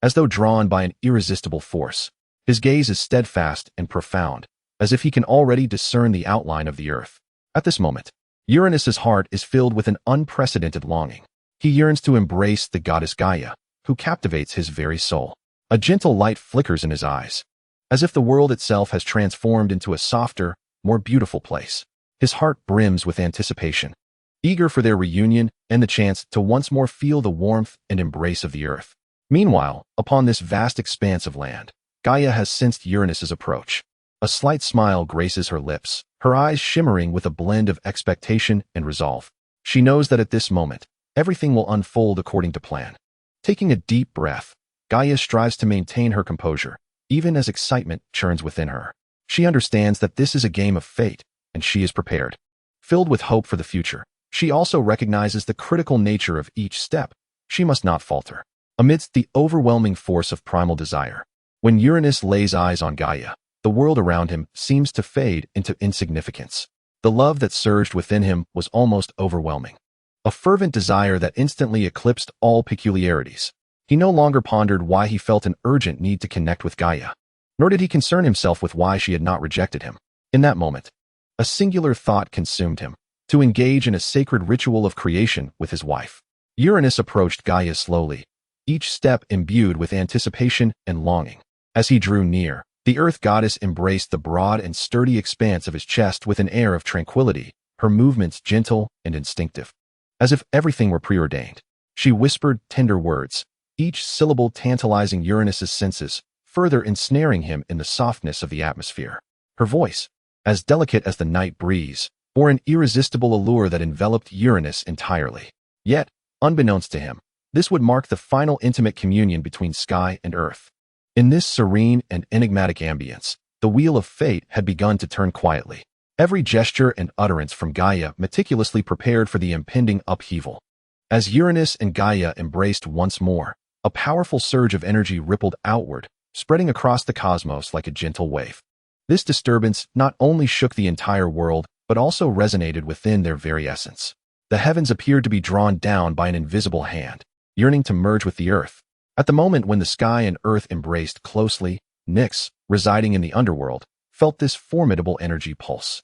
as though drawn by an irresistible force. His gaze is steadfast and profound, as if he can already discern the outline of the earth. At this moment, Uranus's heart is filled with an unprecedented longing. He yearns to embrace the goddess Gaia, who captivates his very soul. A gentle light flickers in his eyes, as if the world itself has transformed into a softer, more beautiful place. His heart brims with anticipation, eager for their reunion and the chance to once more feel the warmth and embrace of the earth. Meanwhile, upon this vast expanse of land, Gaia has sensed Uranus's approach. A slight smile graces her lips, her eyes shimmering with a blend of expectation and resolve. She knows that at this moment, everything will unfold according to plan. Taking a deep breath, Gaia strives to maintain her composure, even as excitement churns within her. She understands that this is a game of fate, and she is prepared. Filled with hope for the future, she also recognizes the critical nature of each step. She must not falter. Amidst the overwhelming force of primal desire, when Uranus lays eyes on Gaia, the world around him seems to fade into insignificance. The love that surged within him was almost overwhelming. A fervent desire that instantly eclipsed all peculiarities. He no longer pondered why he felt an urgent need to connect with Gaia, nor did he concern himself with why she had not rejected him. In that moment, a singular thought consumed him: to engage in a sacred ritual of creation with his wife. Uranus approached Gaia slowly, each step imbued with anticipation and longing. As he drew near, the earth goddess embraced the broad and sturdy expanse of his chest with an air of tranquility, her movements gentle and instinctive, as if everything were preordained. She whispered tender words, each syllable tantalizing Uranus's senses, further ensnaring him in the softness of the atmosphere. Her voice, as delicate as the night breeze, bore an irresistible allure that enveloped Uranus entirely. Yet, unbeknownst to him, this would mark the final intimate communion between sky and earth. In this serene and enigmatic ambience, the wheel of fate had begun to turn quietly. Every gesture and utterance from Gaia meticulously prepared for the impending upheaval. As Uranus and Gaia embraced once more, a powerful surge of energy rippled outward, spreading across the cosmos like a gentle wave. This disturbance not only shook the entire world, but also resonated within their very essence. The heavens appeared to be drawn down by an invisible hand, yearning to merge with the earth. At the moment when the sky and earth embraced closely, Nyx, residing in the underworld, felt this formidable energy pulse.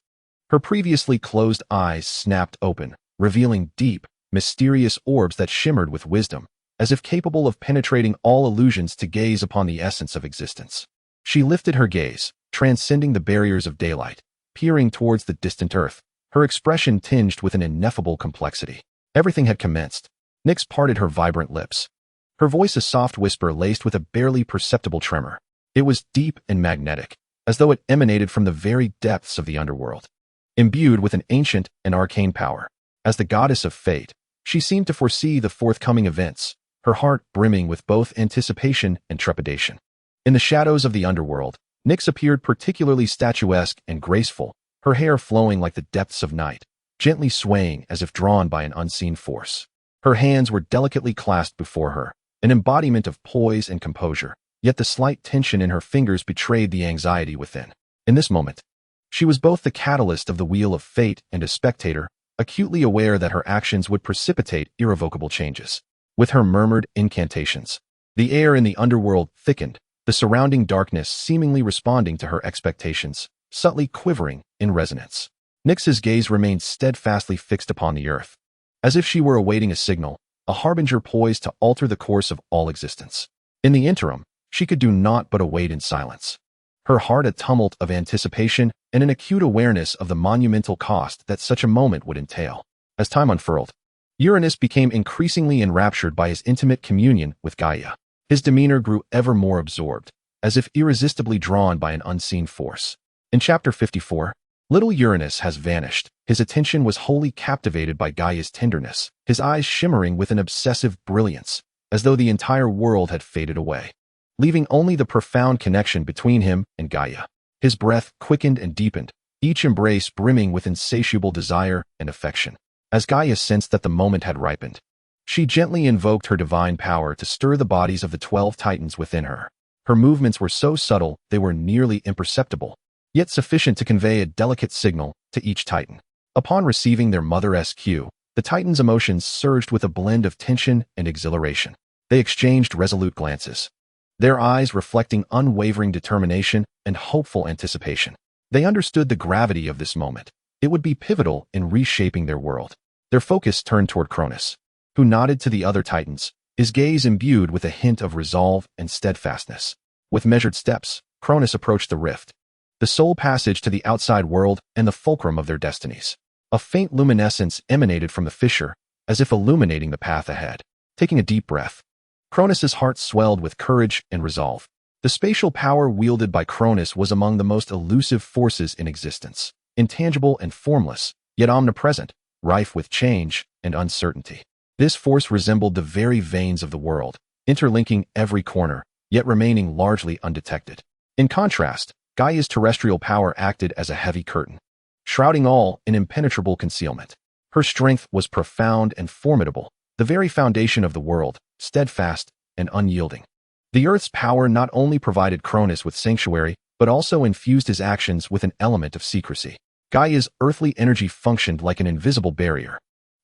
Her previously closed eyes snapped open, revealing deep, mysterious orbs that shimmered with wisdom, as if capable of penetrating all illusions to gaze upon the essence of existence. She lifted her gaze, transcending the barriers of daylight, peering towards the distant earth, her expression tinged with an ineffable complexity. Everything had commenced. Nyx parted her vibrant lips, her voice a soft whisper laced with a barely perceptible tremor. It was deep and magnetic, as though it emanated from the very depths of the underworld. Imbued with an ancient and arcane power, as the goddess of fate, she seemed to foresee the forthcoming events, her heart brimming with both anticipation and trepidation. In the shadows of the underworld, Nyx appeared particularly statuesque and graceful, her hair flowing like the depths of night, gently swaying as if drawn by an unseen force. Her hands were delicately clasped before her, an embodiment of poise and composure, yet the slight tension in her fingers betrayed the anxiety within. In this moment, she was both the catalyst of the wheel of fate and a spectator, acutely aware that her actions would precipitate irrevocable changes. With her murmured incantations, the air in the underworld thickened, the surrounding darkness seemingly responding to her expectations, subtly quivering in resonance. Nyx's gaze remained steadfastly fixed upon the earth, as if she were awaiting a signal, a harbinger poised to alter the course of all existence. In the interim, she could do naught but await in silence, her heart a tumult of anticipation and an acute awareness of the monumental cost that such a moment would entail. As time unfurled, Uranus became increasingly enraptured by his intimate communion with Gaia. His demeanor grew ever more absorbed, as if irresistibly drawn by an unseen force. In Chapter 54, little Uranus has vanished. His attention was wholly captivated by Gaia's tenderness, his eyes shimmering with an obsessive brilliance, as though the entire world had faded away, leaving only the profound connection between him and Gaia. His breath quickened and deepened, each embrace brimming with insatiable desire and affection. As Gaia sensed that the moment had ripened, she gently invoked her divine power to stir the bodies of the 12 titans within her. Her movements were so subtle they were nearly imperceptible, yet sufficient to convey a delicate signal to each titan. Upon receiving their mother's cue, the titans' emotions surged with a blend of tension and exhilaration. They exchanged resolute glances, their eyes reflecting unwavering determination and hopeful anticipation. They understood the gravity of this moment. It would be pivotal in reshaping their world. Their focus turned toward Cronus, who nodded to the other titans, his gaze imbued with a hint of resolve and steadfastness. With measured steps, Cronus approached the rift, the sole passage to the outside world and the fulcrum of their destinies. A faint luminescence emanated from the fissure, as if illuminating the path ahead. Taking a deep breath, Cronus's heart swelled with courage and resolve. The spatial power wielded by Cronus was among the most elusive forces in existence, intangible and formless, yet omnipresent, rife with change and uncertainty. This force resembled the very veins of the world, interlinking every corner, yet remaining largely undetected. In contrast, Gaia's terrestrial power acted as a heavy curtain, shrouding all in impenetrable concealment. Her strength was profound and formidable, the very foundation of the world, steadfast and unyielding. The Earth's power not only provided Cronus with sanctuary, but also infused his actions with an element of secrecy. Gaia's earthly energy functioned like an invisible barrier,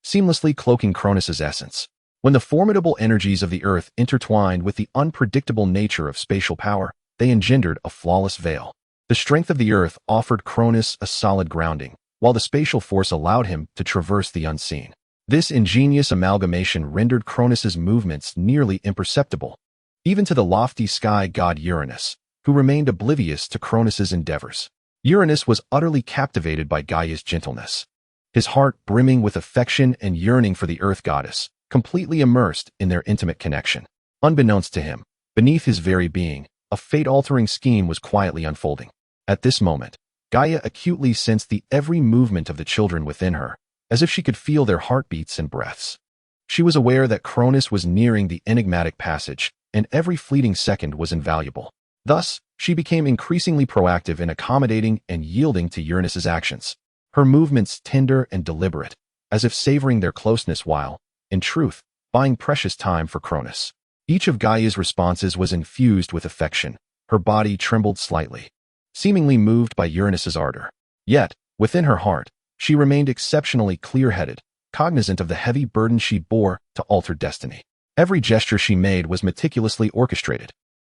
seamlessly cloaking Cronus's essence. When the formidable energies of the earth intertwined with the unpredictable nature of spatial power, they engendered a flawless veil. The strength of the earth offered Cronus a solid grounding, while the spatial force allowed him to traverse the unseen. This ingenious amalgamation rendered Cronus's movements nearly imperceptible, even to the lofty sky god Uranus, who remained oblivious to Cronus's endeavors. Uranus was utterly captivated by Gaia's gentleness, his heart brimming with affection and yearning for the earth goddess, completely immersed in their intimate connection. Unbeknownst to him, beneath his very being, a fate-altering scheme was quietly unfolding. At this moment, Gaia acutely sensed the every movement of the children within her, as if she could feel their heartbeats and breaths. She was aware that Cronus was nearing the enigmatic passage, and every fleeting second was invaluable. Thus, she became increasingly proactive in accommodating and yielding to Uranus's actions, her movements tender and deliberate, as if savoring their closeness while, in truth, buying precious time for Cronus. Each of Gaia's responses was infused with affection. Her body trembled slightly, seemingly moved by Uranus's ardor. Yet, within her heart, she remained exceptionally clear-headed, cognizant of the heavy burden she bore to alter destiny. Every gesture she made was meticulously orchestrated,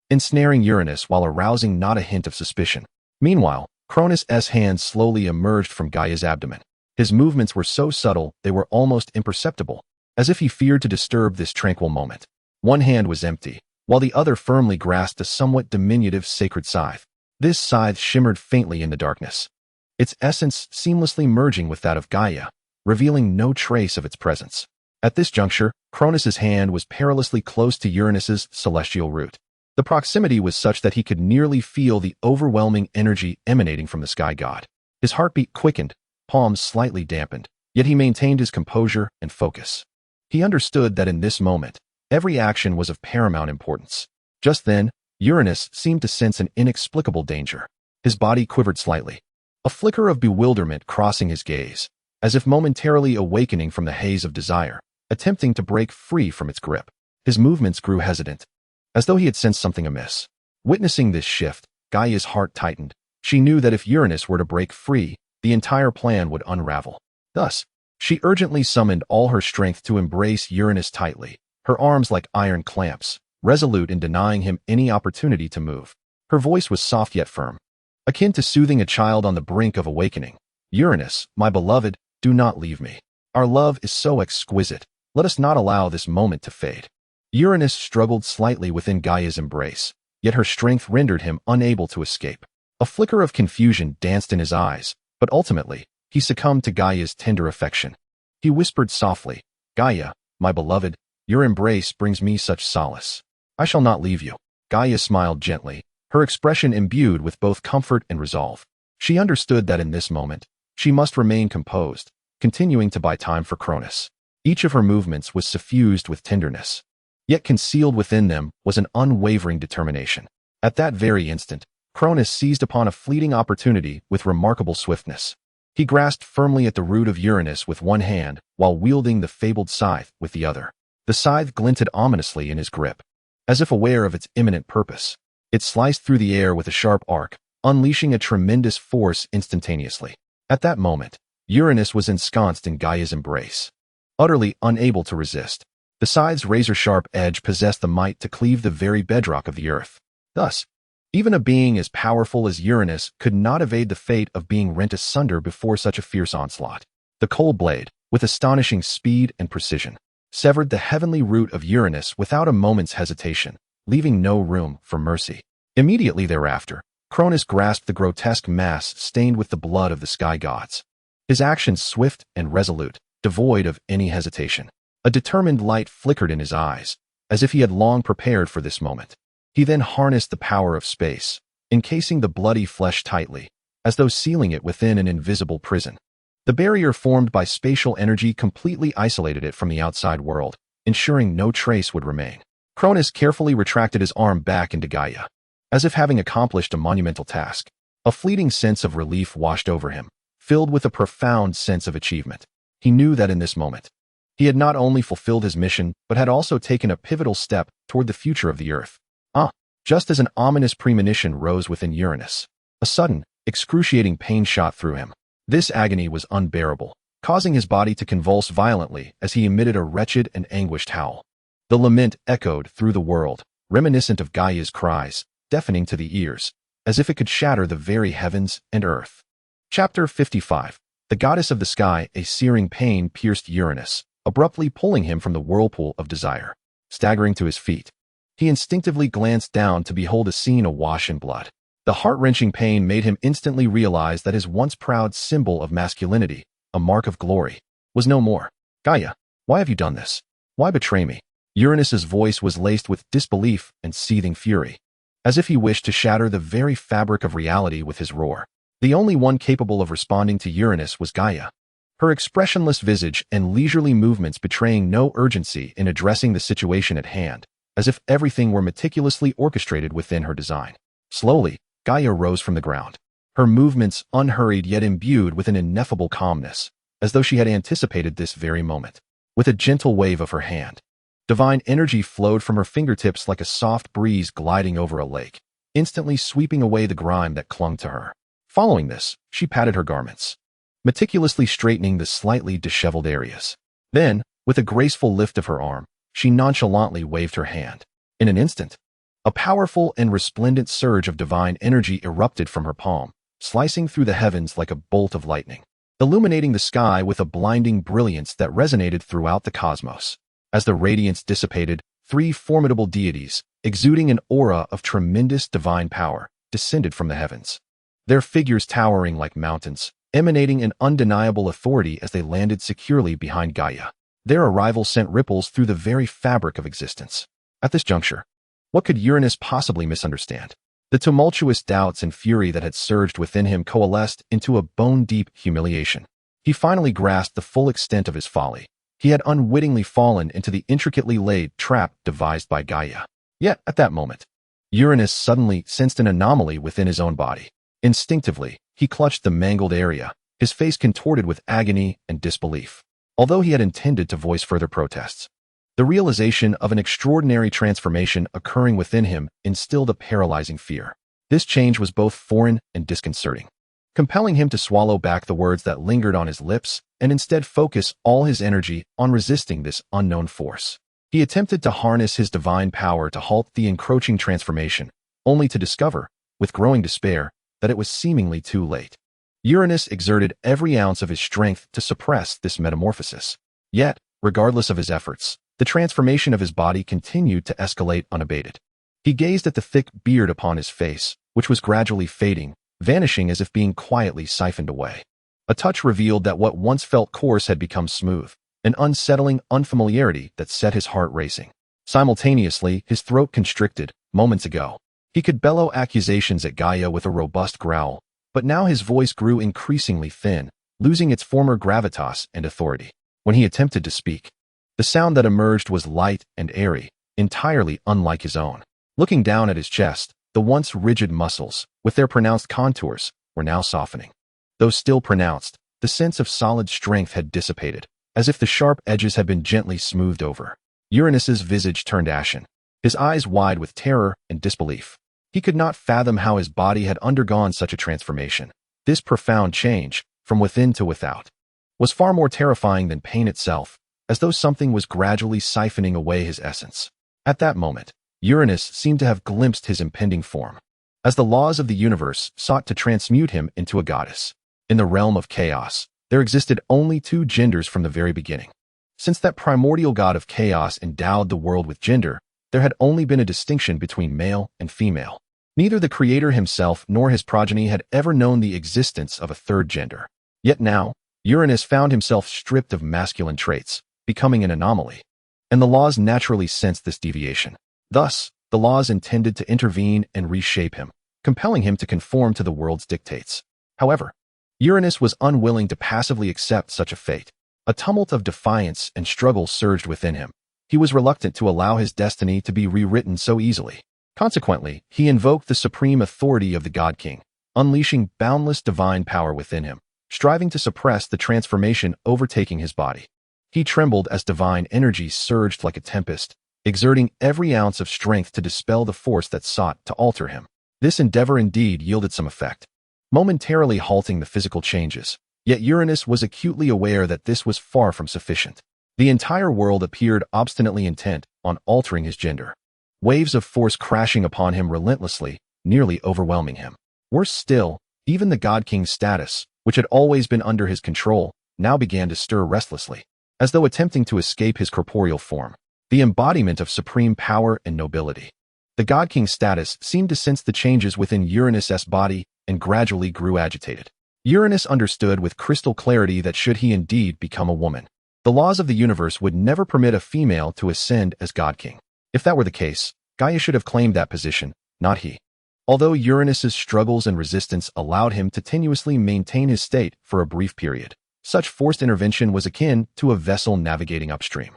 ensnaring Uranus while arousing not a hint of suspicion. Meanwhile, Cronus's hands slowly emerged from Gaia's abdomen. His movements were so subtle they were almost imperceptible, as if he feared to disturb this tranquil moment. One hand was empty, while the other firmly grasped a somewhat diminutive sacred scythe. This scythe shimmered faintly in the darkness, its essence seamlessly merging with that of Gaia, revealing no trace of its presence. At this juncture, Cronus's hand was perilously close to Uranus's celestial root. The proximity was such that he could nearly feel the overwhelming energy emanating from the sky god. His heartbeat quickened, palms slightly dampened, yet he maintained his composure and focus. He understood that in this moment, every action was of paramount importance. Just then, Uranus seemed to sense an inexplicable danger. His body quivered slightly, a flicker of bewilderment crossing his gaze, as if momentarily awakening from the haze of desire, attempting to break free from its grip. His movements grew hesitant, as though he had sensed something amiss. Witnessing this shift, Gaia's heart tightened. She knew that if Uranus were to break free, the entire plan would unravel. Thus, she urgently summoned all her strength to embrace Uranus tightly, her arms like iron clamps, resolute in denying him any opportunity to move. Her voice was soft yet firm, akin to soothing a child on the brink of awakening. Uranus, my beloved, do not leave me. Our love is so exquisite. Let us not allow this moment to fade. Uranus struggled slightly within Gaia's embrace, yet her strength rendered him unable to escape. A flicker of confusion danced in his eyes, but ultimately, he succumbed to Gaia's tender affection. He whispered softly, Gaia, my beloved, your embrace brings me such solace. I shall not leave you. Gaia smiled gently, her expression imbued with both comfort and resolve. She understood that in this moment, she must remain composed, continuing to buy time for Cronus. Each of her movements was suffused with tenderness, yet concealed within them was an unwavering determination. At that very instant, Cronus seized upon a fleeting opportunity with remarkable swiftness. He grasped firmly at the root of Uranus with one hand, while wielding the fabled scythe with the other. The scythe glinted ominously in his grip, as if aware of its imminent purpose. It sliced through the air with a sharp arc, unleashing a tremendous force instantaneously. At that moment, Uranus was ensconced in Gaia's embrace, utterly unable to resist. The scythe's razor-sharp edge possessed the might to cleave the very bedrock of the earth. Thus, even a being as powerful as Uranus could not evade the fate of being rent asunder before such a fierce onslaught. The cold blade, with astonishing speed and precision, severed the heavenly root of Uranus without a moment's hesitation, leaving no room for mercy. Immediately thereafter, Cronus grasped the grotesque mass stained with the blood of the sky gods. His actions swift and resolute, devoid of any hesitation. A determined light flickered in his eyes, as if he had long prepared for this moment. He then harnessed the power of space, encasing the bloody flesh tightly, as though sealing it within an invisible prison. The barrier formed by spatial energy completely isolated it from the outside world, ensuring no trace would remain. Cronus carefully retracted his arm back into Gaia, as if having accomplished a monumental task. A fleeting sense of relief washed over him, filled with a profound sense of achievement. He knew that in this moment, he had not only fulfilled his mission, but had also taken a pivotal step toward the future of the Earth. Just as an ominous premonition rose within Uranus, A sudden, excruciating pain shot through him. This agony was unbearable, causing his body to convulse violently as he emitted a wretched and anguished howl. The lament echoed through the world, reminiscent of Gaia's cries, deafening to the ears, as if it could shatter the very heavens and earth. Chapter 55. The goddess of the sky. A searing pain pierced Uranus, abruptly pulling him from the whirlpool of desire. Staggering to his feet, he instinctively glanced down to behold a scene awash in blood. The heart-wrenching pain made him instantly realize that his once proud symbol of masculinity, a mark of glory, was no more. Gaia, why have you done this? Why betray me? Uranus's voice was laced with disbelief and seething fury, as if he wished to shatter the very fabric of reality with his roar. The only one capable of responding to Uranus was Gaia, her expressionless visage and leisurely movements betraying no urgency in addressing the situation at hand, as if everything were meticulously orchestrated within her design. Slowly, Gaia rose from the ground, her movements unhurried yet imbued with an ineffable calmness, as though she had anticipated this very moment. With a gentle wave of her hand, divine energy flowed from her fingertips like a soft breeze gliding over a lake, instantly sweeping away the grime that clung to her. Following this, she patted her garments, meticulously straightening the slightly disheveled areas. Then, with a graceful lift of her arm, she nonchalantly waved her hand. In an instant, a powerful and resplendent surge of divine energy erupted from her palm, slicing through the heavens like a bolt of lightning, illuminating the sky with a blinding brilliance that resonated throughout the cosmos. As the radiance dissipated, three formidable deities, exuding an aura of tremendous divine power, descended from the heavens. Their figures towering like mountains, emanating an undeniable authority as they landed securely behind Gaia. Their arrival sent ripples through the very fabric of existence. At this juncture, what could Uranus possibly misunderstand? The tumultuous doubts and fury that had surged within him coalesced into a bone-deep humiliation. He finally grasped the full extent of his folly. He had unwittingly fallen into the intricately laid trap devised by Gaia. Yet, at that moment, Uranus suddenly sensed an anomaly within his own body. Instinctively, he clutched the mangled area, his face contorted with agony and disbelief. Although he had intended to voice further protests, the realization of an extraordinary transformation occurring within him instilled a paralyzing fear. This change was both foreign and disconcerting, compelling him to swallow back the words that lingered on his lips and instead focus all his energy on resisting this unknown force. He attempted to harness his divine power to halt the encroaching transformation, only to discover, with growing despair, that it was seemingly too late. Uranus exerted every ounce of his strength to suppress this metamorphosis. Yet, regardless of his efforts, the transformation of his body continued to escalate unabated. He gazed at the thick beard upon his face, which was gradually fading, vanishing as if being quietly siphoned away. A touch revealed that what once felt coarse had become smooth, an unsettling unfamiliarity that set his heart racing. Simultaneously, his throat constricted. Moments ago, he could bellow accusations at Gaia with a robust growl, but now his voice grew increasingly thin, losing its former gravitas and authority. When he attempted to speak, the sound that emerged was light and airy, entirely unlike his own. Looking down at his chest, the once rigid muscles, with their pronounced contours, were now softening. Though still pronounced, the sense of solid strength had dissipated, as if the sharp edges had been gently smoothed over. Uranus's visage turned ashen, his eyes wide with terror and disbelief. He could not fathom how his body had undergone such a transformation. This profound change, from within to without, was far more terrifying than pain itself, as though something was gradually siphoning away his essence. At that moment, Uranus seemed to have glimpsed his impending form, as the laws of the universe sought to transmute him into a goddess. In the realm of chaos, there existed only two genders from the very beginning. Since that primordial god of chaos endowed the world with gender, there had only been a distinction between male and female. Neither the creator himself nor his progeny had ever known the existence of a third gender. Yet now, Uranus found himself stripped of masculine traits, becoming an anomaly. And the laws naturally sensed this deviation. Thus, the laws intended to intervene and reshape him, compelling him to conform to the world's dictates. However, Uranus was unwilling to passively accept such a fate. A tumult of defiance and struggle surged within him. He was reluctant to allow his destiny to be rewritten so easily. Consequently, he invoked the supreme authority of the God King, unleashing boundless divine power within him, striving to suppress the transformation overtaking his body. He trembled as divine energy surged like a tempest, exerting every ounce of strength to dispel the force that sought to alter him. This endeavor indeed yielded some effect, momentarily halting the physical changes. Yet Uranus was acutely aware that this was far from sufficient. The entire world appeared obstinately intent on altering his gender. Waves of force crashing upon him relentlessly, nearly overwhelming him. Worse still, even the God King's status, which had always been under his control, now began to stir restlessly, as though attempting to escape his corporeal form, the embodiment of supreme power and nobility. The God King's status seemed to sense the changes within Uranus's body and gradually grew agitated. Uranus understood with crystal clarity that should he indeed become a woman, the laws of the universe would never permit a female to ascend as God King. If that were the case, Gaia should have claimed that position, not he. Although Uranus's struggles and resistance allowed him to tenuously maintain his state for a brief period, such forced intervention was akin to a vessel navigating upstream,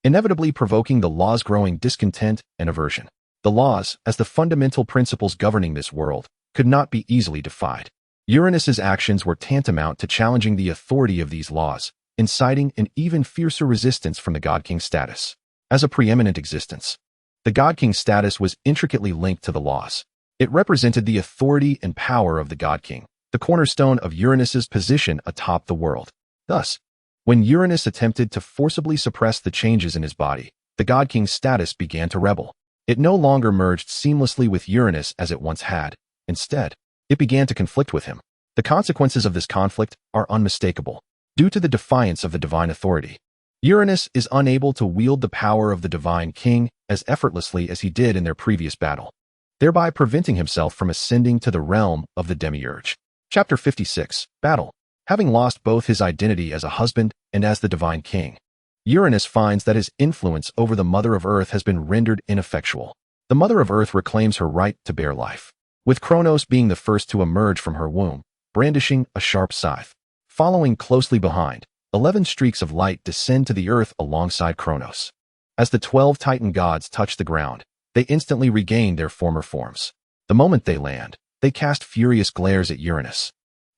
inevitably provoking the law's growing discontent and aversion. The laws, as the fundamental principles governing this world, could not be easily defied. Uranus's actions were tantamount to challenging the authority of these laws, inciting an even fiercer resistance from the God King status. As a preeminent existence, the God King status was intricately linked to the laws. It represented the authority and power of the God King, the cornerstone of Uranus's position atop the world. Thus, when Uranus attempted to forcibly suppress the changes in his body, the God King's status began to rebel. It no longer merged seamlessly with Uranus as it once had. Instead, it began to conflict with him. The consequences of this conflict are unmistakable. Due to the defiance of the divine authority, Uranus is unable to wield the power of the divine king as effortlessly as he did in their previous battle, thereby preventing himself from ascending to the realm of the demiurge. Chapter 56, Battle. Having lost both his identity as a husband and as the divine king, Uranus finds that his influence over the Mother of Earth has been rendered ineffectual. The Mother of Earth reclaims her right to bear life, with Kronos being the first to emerge from her womb, brandishing a sharp scythe. Following closely behind, 11 streaks of light descend to the earth alongside Kronos. As the 12 Titan gods touch the ground, they instantly regain their former forms. The moment they land, they cast furious glares at Uranus,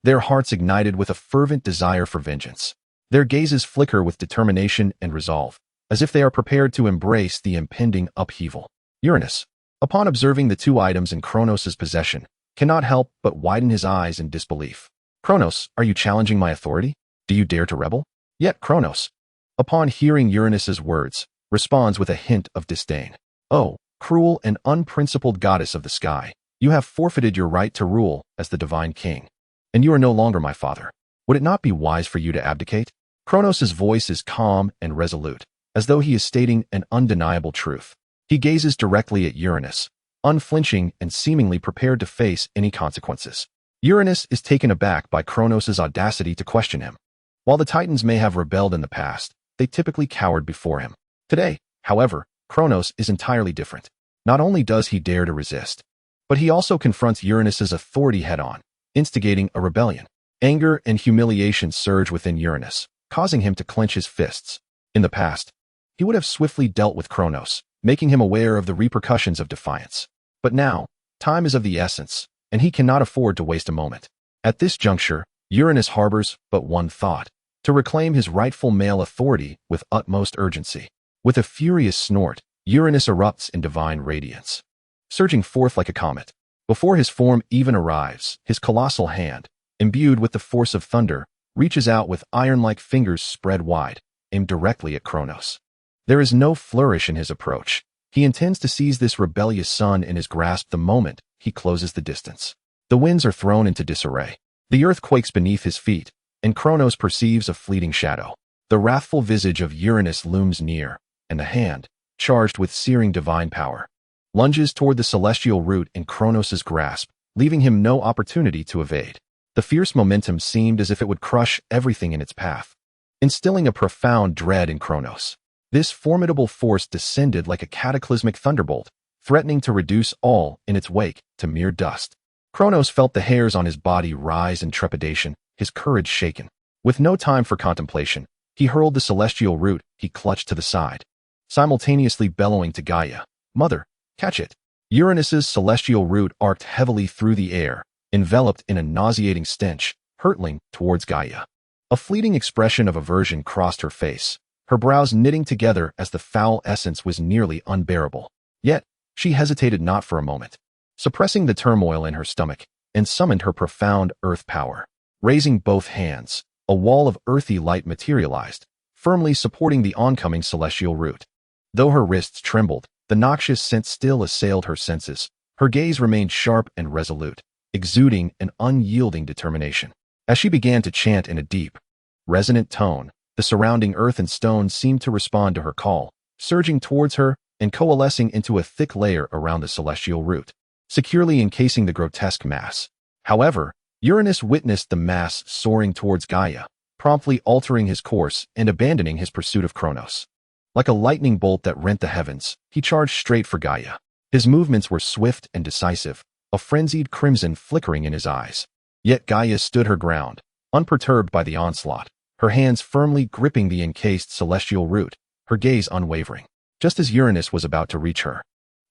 their hearts ignited with a fervent desire for vengeance. Their gazes flicker with determination and resolve, as if they are prepared to embrace the impending upheaval. Uranus, upon observing the two items in Kronos' possession, cannot help but widen his eyes in disbelief. Kronos, are you challenging my authority? Do you dare to rebel? Yet Kronos, upon hearing Uranus's words, responds with a hint of disdain. Oh, cruel and unprincipled goddess of the sky, you have forfeited your right to rule as the divine king, and you are no longer my father. Would it not be wise for you to abdicate? Kronos' voice is calm and resolute, as though he is stating an undeniable truth. He gazes directly at Uranus, unflinching and seemingly prepared to face any consequences. Uranus is taken aback by Kronos' audacity to question him. While the Titans may have rebelled in the past, they typically cowered before him. Today, however, Kronos is entirely different. Not only does he dare to resist, but he also confronts Uranus' authority head-on, instigating a rebellion. Anger and humiliation surge within Uranus, causing him to clench his fists. In the past, he would have swiftly dealt with Kronos, making him aware of the repercussions of defiance. But now, time is of the essence, and he cannot afford to waste a moment. At this juncture, Uranus harbors but one thought: to reclaim his rightful male authority with utmost urgency. With a furious snort, Uranus erupts in divine radiance, surging forth like a comet. Before his form even arrives, his colossal hand, imbued with the force of thunder, reaches out with iron-like fingers spread wide, aimed directly at Kronos. There is no flourish in his approach. He intends to seize this rebellious son in his grasp the moment he closes the distance. The winds are thrown into disarray. The earth quakes beneath his feet, and Kronos perceives a fleeting shadow. The wrathful visage of Uranus looms near, and the hand, charged with searing divine power, lunges toward the celestial root in Kronos' grasp, leaving him no opportunity to evade. The fierce momentum seemed as if it would crush everything in its path, instilling a profound dread in Kronos. This formidable force descended like a cataclysmic thunderbolt, threatening to reduce all in its wake to mere dust. Kronos felt the hairs on his body rise in trepidation, his courage shaken. With no time for contemplation, he hurled the celestial root he clutched to the side, simultaneously bellowing to Gaia, "Mother, catch it!" Uranus's celestial root arced heavily through the air, enveloped in a nauseating stench, hurtling towards Gaia. A fleeting expression of aversion crossed her face, her brows knitting together as the foul essence was nearly unbearable. Yet, she hesitated not for a moment. suppressing the turmoil in her stomach, and summoned her profound earth power. Raising both hands, a wall of earthy light materialized, firmly supporting the oncoming celestial root. Though her wrists trembled, the noxious scent still assailed her senses. Her gaze remained sharp and resolute, exuding an unyielding determination. As she began to chant in a deep, resonant tone, the surrounding earth and stone seemed to respond to her call, surging towards her and coalescing into a thick layer around the celestial root, securely encasing the grotesque mass. However, Uranus witnessed the mass soaring towards Gaia, promptly altering his course and abandoning his pursuit of Kronos. Like a lightning bolt that rent the heavens, he charged straight for Gaia. His movements were swift and decisive, a frenzied crimson flickering in his eyes. Yet Gaia stood her ground, unperturbed by the onslaught, her hands firmly gripping the encased celestial root, her gaze unwavering. Just as Uranus was about to reach her,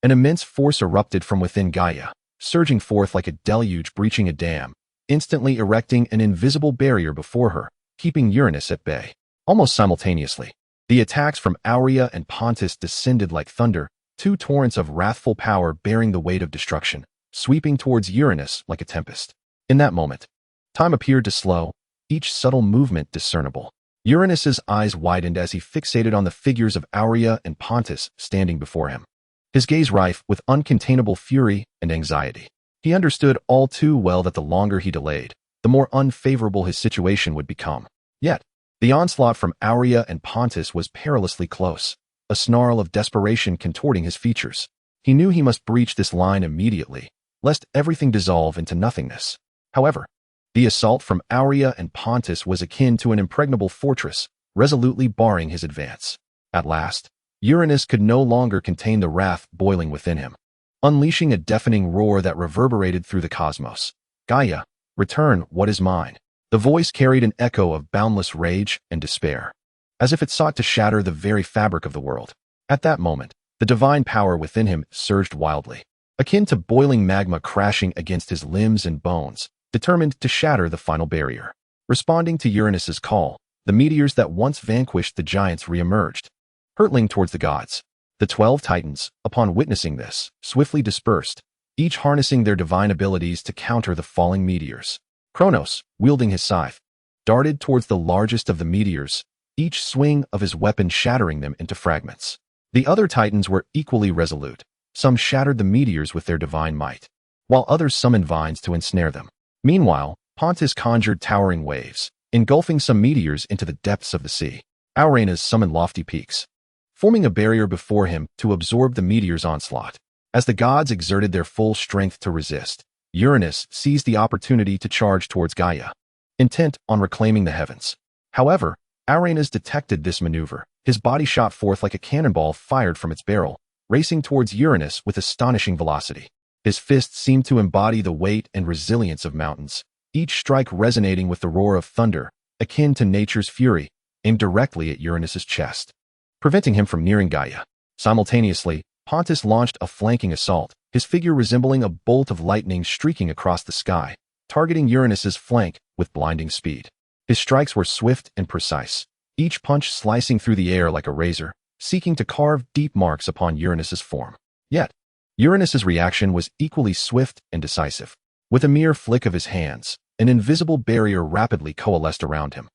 an immense force erupted from within Gaia, surging forth like a deluge breaching a dam, instantly erecting an invisible barrier before her, keeping Uranus at bay. Almost simultaneously, the attacks from Aurea and Pontus descended like thunder, two torrents of wrathful power bearing the weight of destruction, sweeping towards Uranus like a tempest. In that moment, time appeared to slow, each subtle movement discernible. Uranus's eyes widened as he fixated on the figures of Aurea and Pontus standing before him, his gaze rife with uncontainable fury and anxiety. He understood all too well that the longer he delayed, the more unfavorable his situation would become. Yet, the onslaught from Aurea and Pontus was perilously close, a snarl of desperation contorting his features. He knew he must breach this line immediately, lest everything dissolve into nothingness. However, the assault from Aurea and Pontus was akin to an impregnable fortress, resolutely barring his advance. At last, Uranus could no longer contain the wrath boiling within him, unleashing a deafening roar that reverberated through the cosmos. Gaia, return what is mine. The voice carried an echo of boundless rage and despair, as if it sought to shatter the very fabric of the world. At that moment, the divine power within him surged wildly, akin to boiling magma crashing against his limbs and bones, determined to shatter the final barrier. Responding to Uranus's call, the meteors that once vanquished the giants re-emerged, hurtling towards the gods. The 12 titans, upon witnessing this, swiftly dispersed, each harnessing their divine abilities to counter the falling meteors. Kronos, wielding his scythe, darted towards the largest of the meteors, each swing of his weapon shattering them into fragments. The other titans were equally resolute. Some shattered the meteors with their divine might, while others summoned vines to ensnare them. Meanwhile, Pontus conjured towering waves, engulfing some meteors into the depths of the sea. Uranus summoned lofty peaks, forming a barrier before him to absorb the meteor's onslaught. As the gods exerted their full strength to resist, Uranus seized the opportunity to charge towards Gaia, intent on reclaiming the heavens. However, Uranus detected this maneuver. His body shot forth like a cannonball fired from its barrel, racing towards Uranus with astonishing velocity. His fists seemed to embody the weight and resilience of mountains, each strike resonating with the roar of thunder, akin to nature's fury, aimed directly at Uranus's chest, preventing him from nearing Gaia. Simultaneously, Pontus launched a flanking assault, his figure resembling a bolt of lightning streaking across the sky, targeting Uranus's flank with blinding speed. His strikes were swift and precise, each punch slicing through the air like a razor, seeking to carve deep marks upon Uranus's form. Yet, Uranus's reaction was equally swift and decisive. With a mere flick of his hands, an invisible barrier rapidly coalesced around him,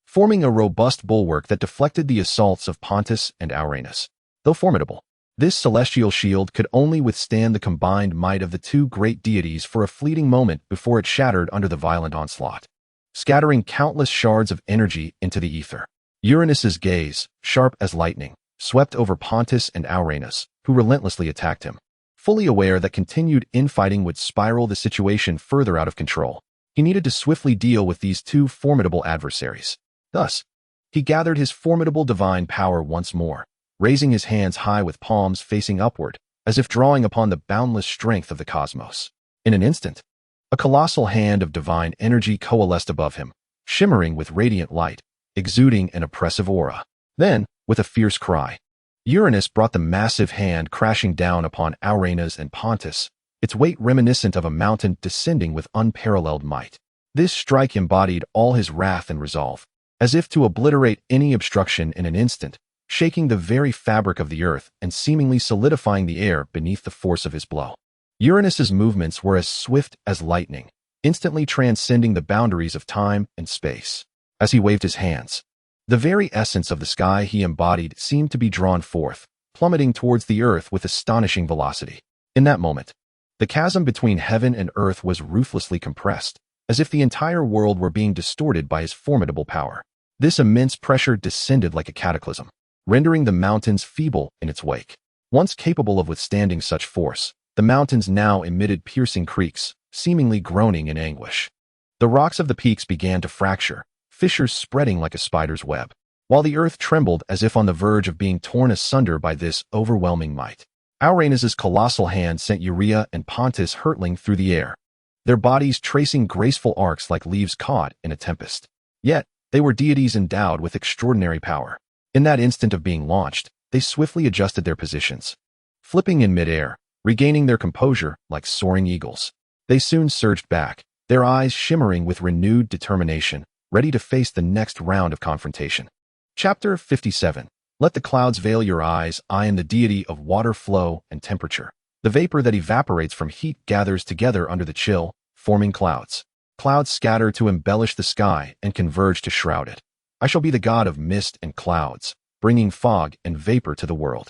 forming a robust bulwark that deflected the assaults of Pontus and Uranus. Though formidable, this celestial shield could only withstand the combined might of the two great deities for a fleeting moment before it shattered under the violent onslaught, scattering countless shards of energy into the ether. Uranus's gaze, sharp as lightning, swept over Pontus and Uranus, who relentlessly attacked him. Fully aware that continued infighting would spiral the situation further out of control, he needed to swiftly deal with these two formidable adversaries. Thus, he gathered his formidable divine power once more, raising his hands high with palms facing upward, as if drawing upon the boundless strength of the cosmos. In an instant, a colossal hand of divine energy coalesced above him, shimmering with radiant light, exuding an oppressive aura. Then, with a fierce cry, Uranus brought the massive hand crashing down upon Uranus and Pontus, its weight reminiscent of a mountain descending with unparalleled might. This strike embodied all his wrath and resolve, as if to obliterate any obstruction in an instant, shaking the very fabric of the earth and seemingly solidifying the air beneath the force of his blow. Uranus's movements were as swift as lightning, instantly transcending the boundaries of time and space. As he waved his hands, the very essence of the sky he embodied seemed to be drawn forth, plummeting towards the earth with astonishing velocity. In that moment, the chasm between heaven and earth was ruthlessly compressed, as if the entire world were being distorted by his formidable power. This immense pressure descended like a cataclysm, rendering the mountains feeble in its wake. Once capable of withstanding such force, the mountains now emitted piercing creaks, seemingly groaning in anguish. The rocks of the peaks began to fracture, fissures spreading like a spider's web, while the earth trembled as if on the verge of being torn asunder by this overwhelming might. Uranus's colossal hand sent Urea and Pontus hurtling through the air, their bodies tracing graceful arcs like leaves caught in a tempest. Yet, they were deities endowed with extraordinary power. In that instant of being launched, they swiftly adjusted their positions, flipping in midair, regaining their composure like soaring eagles. They soon surged back, their eyes shimmering with renewed determination, ready to face the next round of confrontation. Chapter 57. Let the clouds veil your eyes. I am the deity of water flow and temperature. The vapor that evaporates from heat gathers together under the chill, forming clouds. Clouds scatter to embellish the sky and converge to shroud it. I shall be the god of mist and clouds, bringing fog and vapor to the world.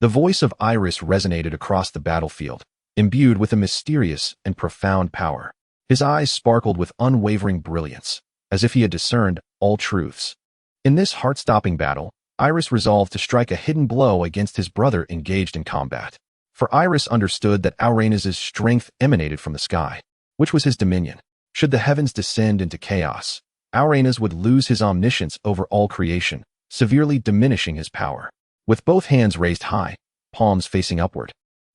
The voice of Aerys resonated across the battlefield, imbued with a mysterious and profound power. His eyes sparkled with unwavering brilliance, as if he had discerned all truths. In this heart-stopping battle, Aerys resolved to strike a hidden blow against his brother engaged in combat. For Aerys understood that Uranus's strength emanated from the sky, which was his dominion. Should the heavens descend into chaos, Uranus would lose his omniscience over all creation, severely diminishing his power. With both hands raised high, palms facing upward,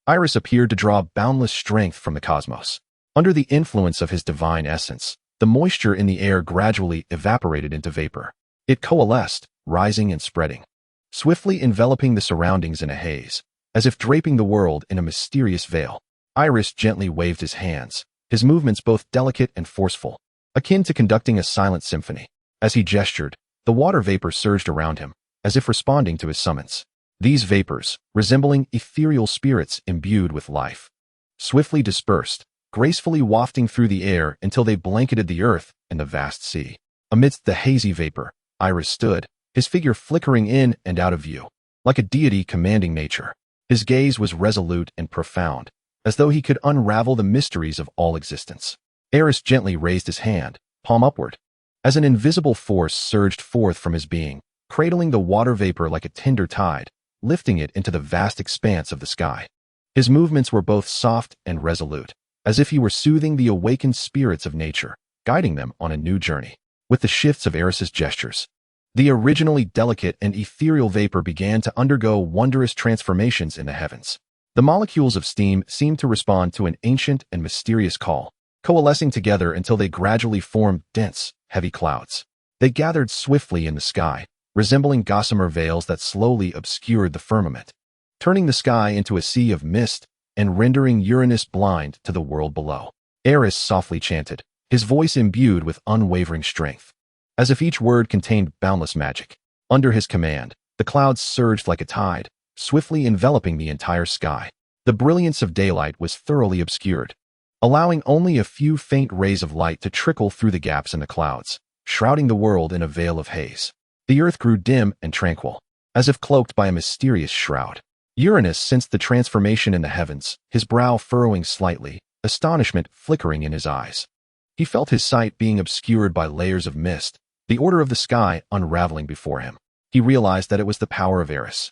Aerys appeared to draw boundless strength from the cosmos. Under the influence of his divine essence, the moisture in the air gradually evaporated into vapor. It coalesced, rising and spreading, swiftly enveloping the surroundings in a haze, as if draping the world in a mysterious veil. Aerys gently waved his hands, his movements both delicate and forceful, akin to conducting a silent symphony. As he gestured, the water vapor surged around him, as if responding to his summons. These vapors, resembling ethereal spirits imbued with life, swiftly dispersed, gracefully wafting through the air until they blanketed the earth and the vast sea. Amidst the hazy vapor, Aerys stood, his figure flickering in and out of view, like a deity commanding nature. His gaze was resolute and profound, as though he could unravel the mysteries of all existence. Aerys gently raised his hand, palm upward, as an invisible force surged forth from his being, cradling the water vapor like a tender tide, lifting it into the vast expanse of the sky. His movements were both soft and resolute, as if he were soothing the awakened spirits of nature, guiding them on a new journey. With the shifts of Eris's gestures, the originally delicate and ethereal vapor began to undergo wondrous transformations in the heavens. The molecules of steam seemed to respond to an ancient and mysterious call, coalescing together until they gradually formed dense, heavy clouds. They gathered swiftly in the sky, resembling gossamer veils that slowly obscured the firmament, turning the sky into a sea of mist and rendering Uranus blind to the world below. Aerys softly chanted, his voice imbued with unwavering strength, as if each word contained boundless magic. Under his command, the clouds surged like a tide, swiftly enveloping the entire sky. The brilliance of daylight was thoroughly obscured, allowing only a few faint rays of light to trickle through the gaps in the clouds, shrouding the world in a veil of haze. The earth grew dim and tranquil, as if cloaked by a mysterious shroud. Uranus sensed the transformation in the heavens, his brow furrowing slightly, astonishment flickering in his eyes. He felt his sight being obscured by layers of mist, the order of the sky unraveling before him. He realized that it was the power of Aerys,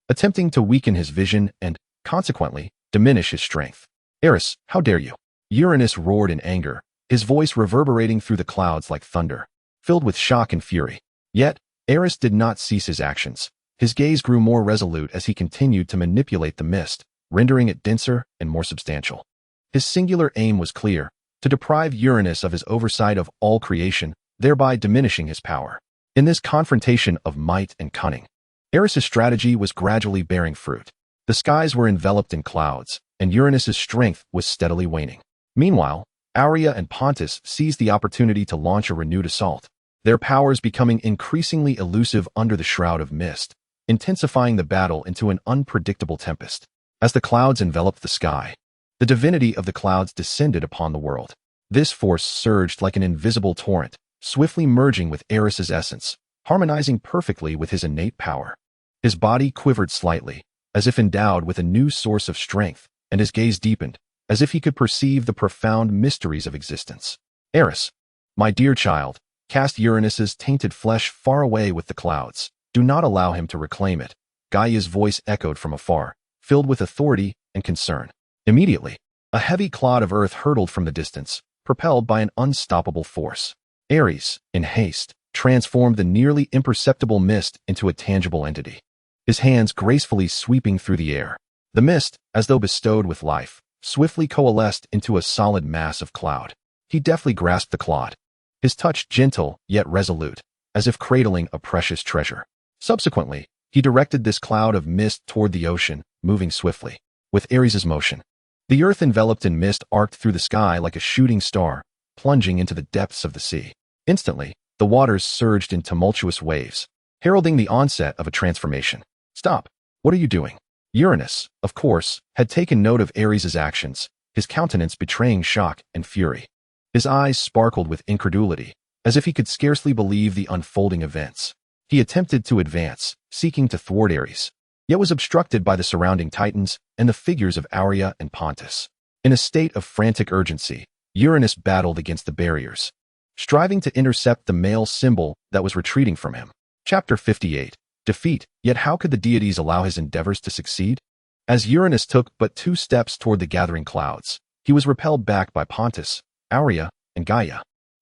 attempting to weaken his vision and, consequently, diminish his strength. Aerys, how dare you? Uranus roared in anger, his voice reverberating through the clouds like thunder, filled with shock and fury. Yet, Aerys did not cease his actions. His gaze grew more resolute as he continued to manipulate the mist, rendering it denser and more substantial. His singular aim was clear: to deprive Uranus of his oversight of all creation, thereby diminishing his power. In this confrontation of might and cunning, Aerys' strategy was gradually bearing fruit. The skies were enveloped in clouds, and Uranus' strength was steadily waning. Meanwhile, Urea and Pontus seized the opportunity to launch a renewed assault, their powers becoming increasingly elusive under the shroud of mist, intensifying the battle into an unpredictable tempest. As the clouds enveloped the sky, The divinity of the clouds descended upon the world. This force surged like an invisible torrent, swiftly merging with Eris's essence, harmonizing perfectly with his innate power. His body quivered slightly, as if endowed with a new source of strength, and his gaze deepened, as if he could perceive the profound mysteries of existence. Aerys, my dear child, cast Uranus's tainted flesh far away with the clouds. Do not allow him to reclaim it. Gaia's voice echoed from afar, filled with authority and concern. Immediately, a heavy clod of earth hurtled from the distance, propelled by an unstoppable force. Aerys, in haste, transformed the nearly imperceptible mist into a tangible entity, his hands gracefully sweeping through the air. The mist, as though bestowed with life, swiftly coalesced into a solid mass of cloud. He deftly grasped the clod, his touch gentle yet resolute, as if cradling a precious treasure. Subsequently, he directed this cloud of mist toward the ocean, moving swiftly. With Aerys' motion, the earth enveloped in mist arced through the sky like a shooting star, plunging into the depths of the sea. Instantly, the waters surged in tumultuous waves, heralding the onset of a transformation. Stop! What are you doing? Uranus, of course, had taken note of Aerys' actions, his countenance betraying shock and fury. His eyes sparkled with incredulity, as if he could scarcely believe the unfolding events. He attempted to advance, seeking to thwart Aerys, yet was obstructed by the surrounding titans and the figures of Aria and Pontus. In a state of frantic urgency, Uranus battled against the barriers, striving to intercept the male symbol that was retreating from him. Chapter 58. Defeat. Yet how could the deities allow his endeavors to succeed? As Uranus took but 2 steps toward the gathering clouds, he was repelled back by Pontus, Aria, and Gaia.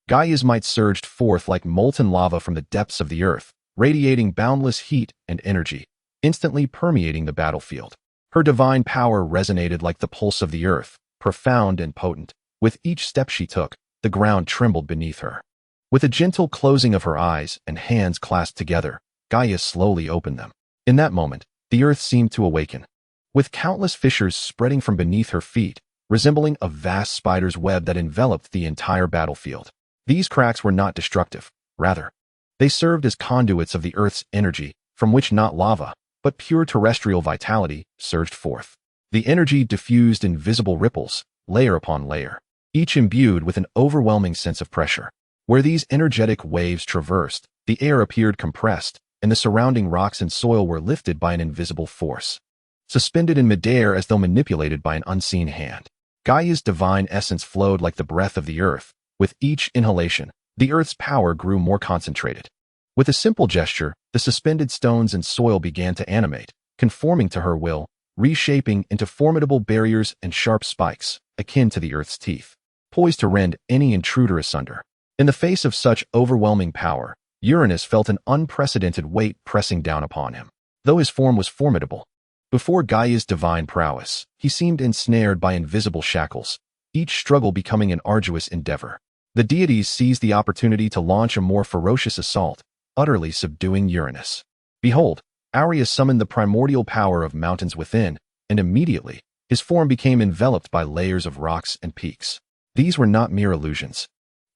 Gaia's might surged forth like molten lava from the depths of the earth, radiating boundless heat and energy, instantly permeating the battlefield. Her divine power resonated like the pulse of the earth, profound and potent. With each step she took, the ground trembled beneath her. With a gentle closing of her eyes and hands clasped together, Gaia slowly opened them. In that moment, the earth seemed to awaken, with countless fissures spreading from beneath her feet, resembling a vast spider's web that enveloped the entire battlefield. These cracks were not destructive. Rather, they served as conduits of the earth's energy, from which not lava, but pure terrestrial vitality surged forth. The energy diffused in visible ripples, layer upon layer, each imbued with an overwhelming sense of pressure. Where these energetic waves traversed, the air appeared compressed, and the surrounding rocks and soil were lifted by an invisible force, suspended in midair as though manipulated by an unseen hand. Gaia's divine essence flowed like the breath of the earth. With each inhalation, the earth's power grew more concentrated. With a simple gesture, the suspended stones and soil began to animate, conforming to her will, reshaping into formidable barriers and sharp spikes, akin to the earth's teeth, poised to rend any intruder asunder. In the face of such overwhelming power, Uranus felt an unprecedented weight pressing down upon him. Though his form was formidable, before Gaia's divine prowess, he seemed ensnared by invisible shackles, each struggle becoming an arduous endeavor. The deities seized the opportunity to launch a more ferocious assault, utterly subduing Uranus. Behold, Aerys summoned the primordial power of mountains within, and immediately, his form became enveloped by layers of rocks and peaks. These were not mere illusions,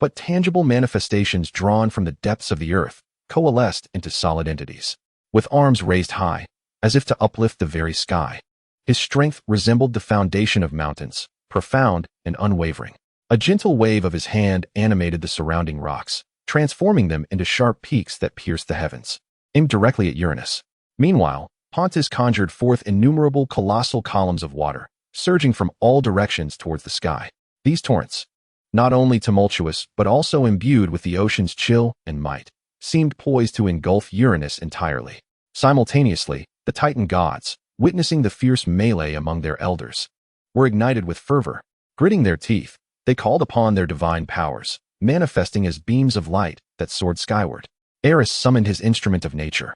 but tangible manifestations drawn from the depths of the earth, coalesced into solid entities. With arms raised high, as if to uplift the very sky, his strength resembled the foundation of mountains, profound and unwavering. A gentle wave of his hand animated the surrounding rocks, transforming them into sharp peaks that pierced the heavens, aimed directly at Uranus. Meanwhile, Pontus conjured forth innumerable colossal columns of water, surging from all directions towards the sky. These torrents, not only tumultuous but also imbued with the ocean's chill and might, seemed poised to engulf Uranus entirely. Simultaneously, the Titan gods, witnessing the fierce melee among their elders, were ignited with fervor. Gritting their teeth, they called upon their divine powers, manifesting as beams of light that soared skyward. Aerys summoned his instrument of nature,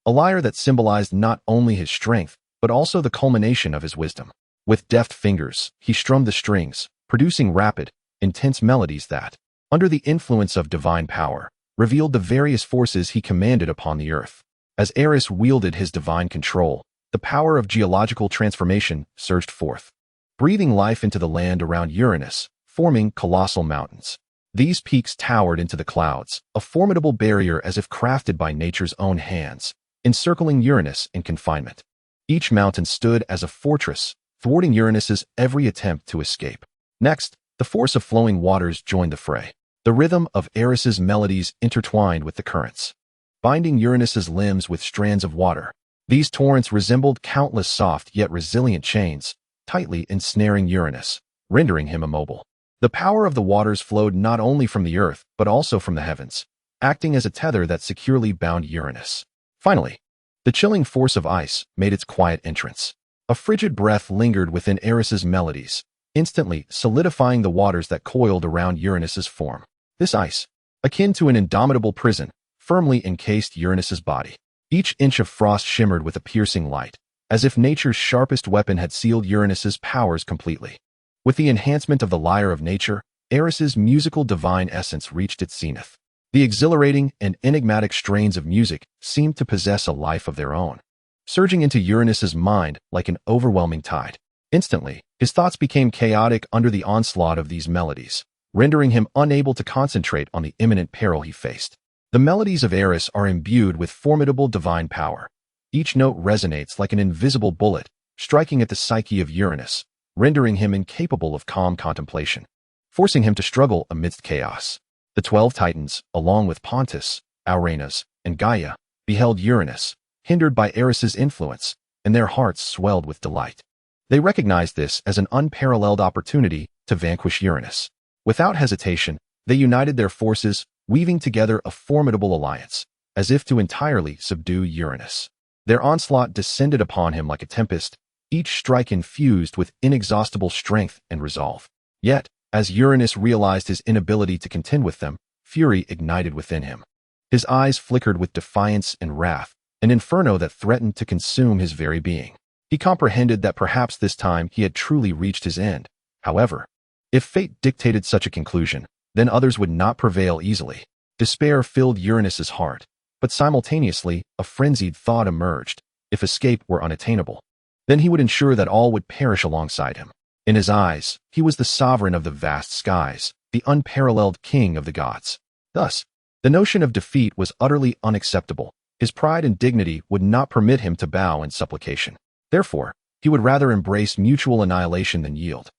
a lyre that symbolized not only his strength, but also the culmination of his wisdom. With deft fingers, he strummed the strings, producing rapid, intense melodies that, under the influence of divine power, revealed the various forces he commanded upon the earth. As Aerys wielded his divine control, the power of geological transformation surged forth, breathing life into the land around Uranus, forming colossal mountains. These peaks towered into the clouds, a formidable barrier as if crafted by nature's own hands, encircling Uranus in confinement. Each mountain stood as a fortress, thwarting Uranus's every attempt to escape. Next, the force of flowing waters joined the fray. The rhythm of Aerys's melodies intertwined with the currents, binding Uranus's limbs with strands of water. These torrents resembled countless soft yet resilient chains, tightly ensnaring Uranus, rendering him immobile. The power of the waters flowed not only from the earth, but also from the heavens, acting as a tether that securely bound Uranus. Finally, the chilling force of ice made its quiet entrance. A frigid breath lingered within Aerys's melodies, instantly solidifying the waters that coiled around Uranus's form. This ice, akin to an indomitable prison, firmly encased Uranus's body. Each inch of frost shimmered with a piercing light, as if nature's sharpest weapon had sealed Uranus's powers completely. With the enhancement of the lyre of nature, Aerys's musical divine essence reached its zenith. The exhilarating and enigmatic strains of music seemed to possess a life of their own, surging into Uranus's mind like an overwhelming tide. Instantly, his thoughts became chaotic under the onslaught of these melodies, rendering him unable to concentrate on the imminent peril he faced. The melodies of Aerys are imbued with formidable divine power. Each note resonates like an invisible bullet, striking at the psyche of Uranus, rendering him incapable of calm contemplation, forcing him to struggle amidst chaos. The 12 Titans, along with Pontus, Uranus, and Gaia, beheld Uranus, hindered by Aerys's influence, and their hearts swelled with delight. They recognized this as an unparalleled opportunity to vanquish Uranus. Without hesitation, they united their forces, weaving together a formidable alliance, as if to entirely subdue Uranus. Their onslaught descended upon him like a tempest, each strike infused with inexhaustible strength and resolve. Yet, as Uranus realized his inability to contend with them, fury ignited within him. His eyes flickered with defiance and wrath, an inferno that threatened to consume his very being. He comprehended that perhaps this time he had truly reached his end. However, if fate dictated such a conclusion, then others would not prevail easily. Despair filled Uranus's heart, but simultaneously, a frenzied thought emerged. If escape were unattainable, then he would ensure that all would perish alongside him. In his eyes, he was the sovereign of the vast skies, the unparalleled king of the gods. Thus, the notion of defeat was utterly unacceptable. His pride and dignity would not permit him to bow in supplication. Therefore, he would rather embrace mutual annihilation than yield.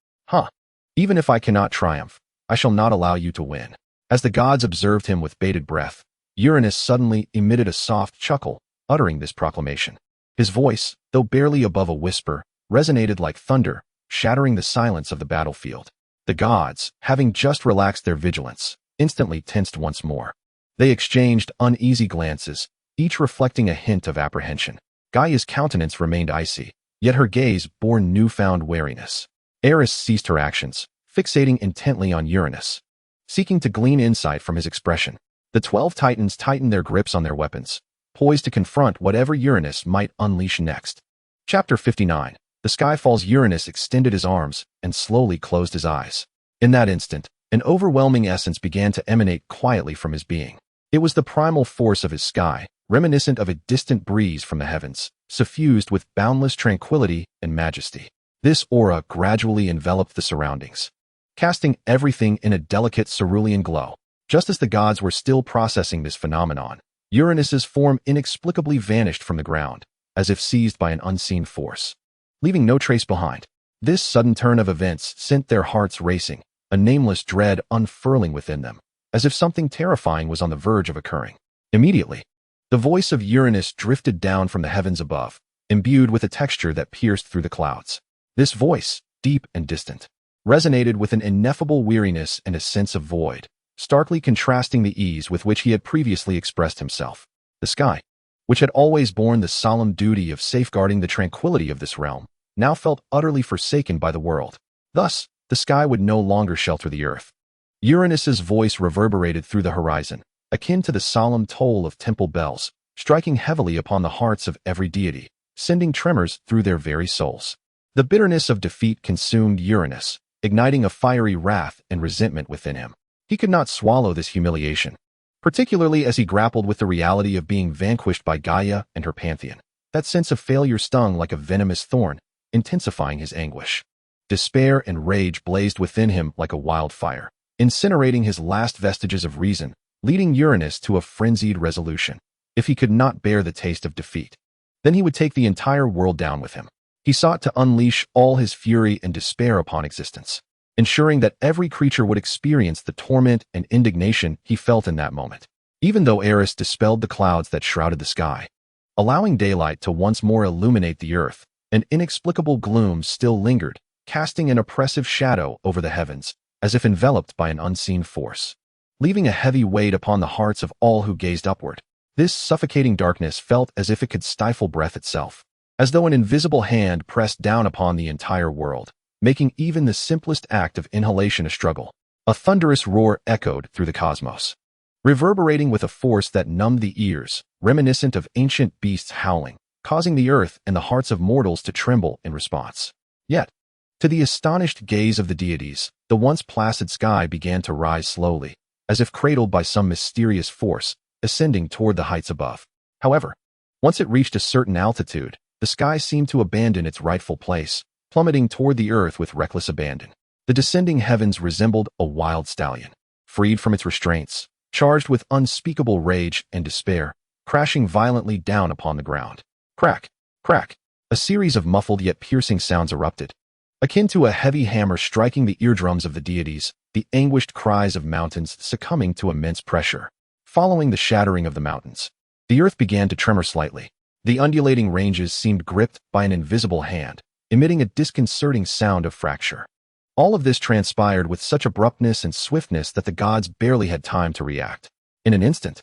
Even if I cannot triumph, I shall not allow you to win. As the gods observed him with bated breath, Uranus suddenly emitted a soft chuckle, uttering this proclamation. His voice, though barely above a whisper, resonated like thunder, shattering the silence of the battlefield. The gods, having just relaxed their vigilance, instantly tensed once more. They exchanged uneasy glances, each reflecting a hint of apprehension. Gaia's countenance remained icy, yet her gaze bore newfound wariness. Aerys ceased her actions, fixating intently on Uranus, seeking to glean insight from his expression. The 12 Titans tightened their grips on their weapons, poised to confront whatever Uranus might unleash next. Chapter 59. The Skyfall's Uranus extended his arms and slowly closed his eyes. In that instant, an overwhelming essence began to emanate quietly from his being. It was the primal force of his sky, reminiscent of a distant breeze from the heavens, suffused with boundless tranquility and majesty. This aura gradually enveloped the surroundings, casting everything in a delicate cerulean glow. Just as the gods were still processing this phenomenon, Uranus's form inexplicably vanished from the ground, as if seized by an unseen force, leaving no trace behind. This sudden turn of events sent their hearts racing, a nameless dread unfurling within them, as if something terrifying was on the verge of occurring. Immediately, the voice of Uranus drifted down from the heavens above, imbued with a texture that pierced through the clouds. This voice, deep and distant, resonated with an ineffable weariness and a sense of void, starkly contrasting the ease with which he had previously expressed himself. The sky, which had always borne the solemn duty of safeguarding the tranquility of this realm, now felt utterly forsaken by the world. Thus, the sky would no longer shelter the earth. Uranus's voice reverberated through the horizon, akin to the solemn toll of temple bells, striking heavily upon the hearts of every deity, sending tremors through their very souls. The bitterness of defeat consumed Uranus, igniting a fiery wrath and resentment within him. He could not swallow this humiliation, particularly as he grappled with the reality of being vanquished by Gaia and her pantheon. That sense of failure stung like a venomous thorn, intensifying his anguish. Despair and rage blazed within him like a wildfire, incinerating his last vestiges of reason, leading Uranus to a frenzied resolution. If he could not bear the taste of defeat, then he would take the entire world down with him. He sought to unleash all his fury and despair upon existence, ensuring that every creature would experience the torment and indignation he felt in that moment. Even though Aerys dispelled the clouds that shrouded the sky, allowing daylight to once more illuminate the earth, an inexplicable gloom still lingered, casting an oppressive shadow over the heavens, as if enveloped by an unseen force, leaving a heavy weight upon the hearts of all who gazed upward. This suffocating darkness felt as if it could stifle breath itself, as though an invisible hand pressed down upon the entire world, making even the simplest act of inhalation a struggle. A thunderous roar echoed through the cosmos, reverberating with a force that numbed the ears, reminiscent of ancient beasts howling, causing the earth and the hearts of mortals to tremble in response. Yet, to the astonished gaze of the deities, the once placid sky began to rise slowly, as if cradled by some mysterious force, ascending toward the heights above. However, once it reached a certain altitude, the sky seemed to abandon its rightful place, plummeting toward the earth with reckless abandon. The descending heavens resembled a wild stallion, freed from its restraints, charged with unspeakable rage and despair, crashing violently down upon the ground. Crack, crack, a series of muffled yet piercing sounds erupted, akin to a heavy hammer striking the eardrums of the deities, the anguished cries of mountains succumbing to immense pressure. Following the shattering of the mountains, the earth began to tremor slightly. The undulating ranges seemed gripped by an invisible hand, emitting a disconcerting sound of fracture. All of this transpired with such abruptness and swiftness that the gods barely had time to react. In an instant,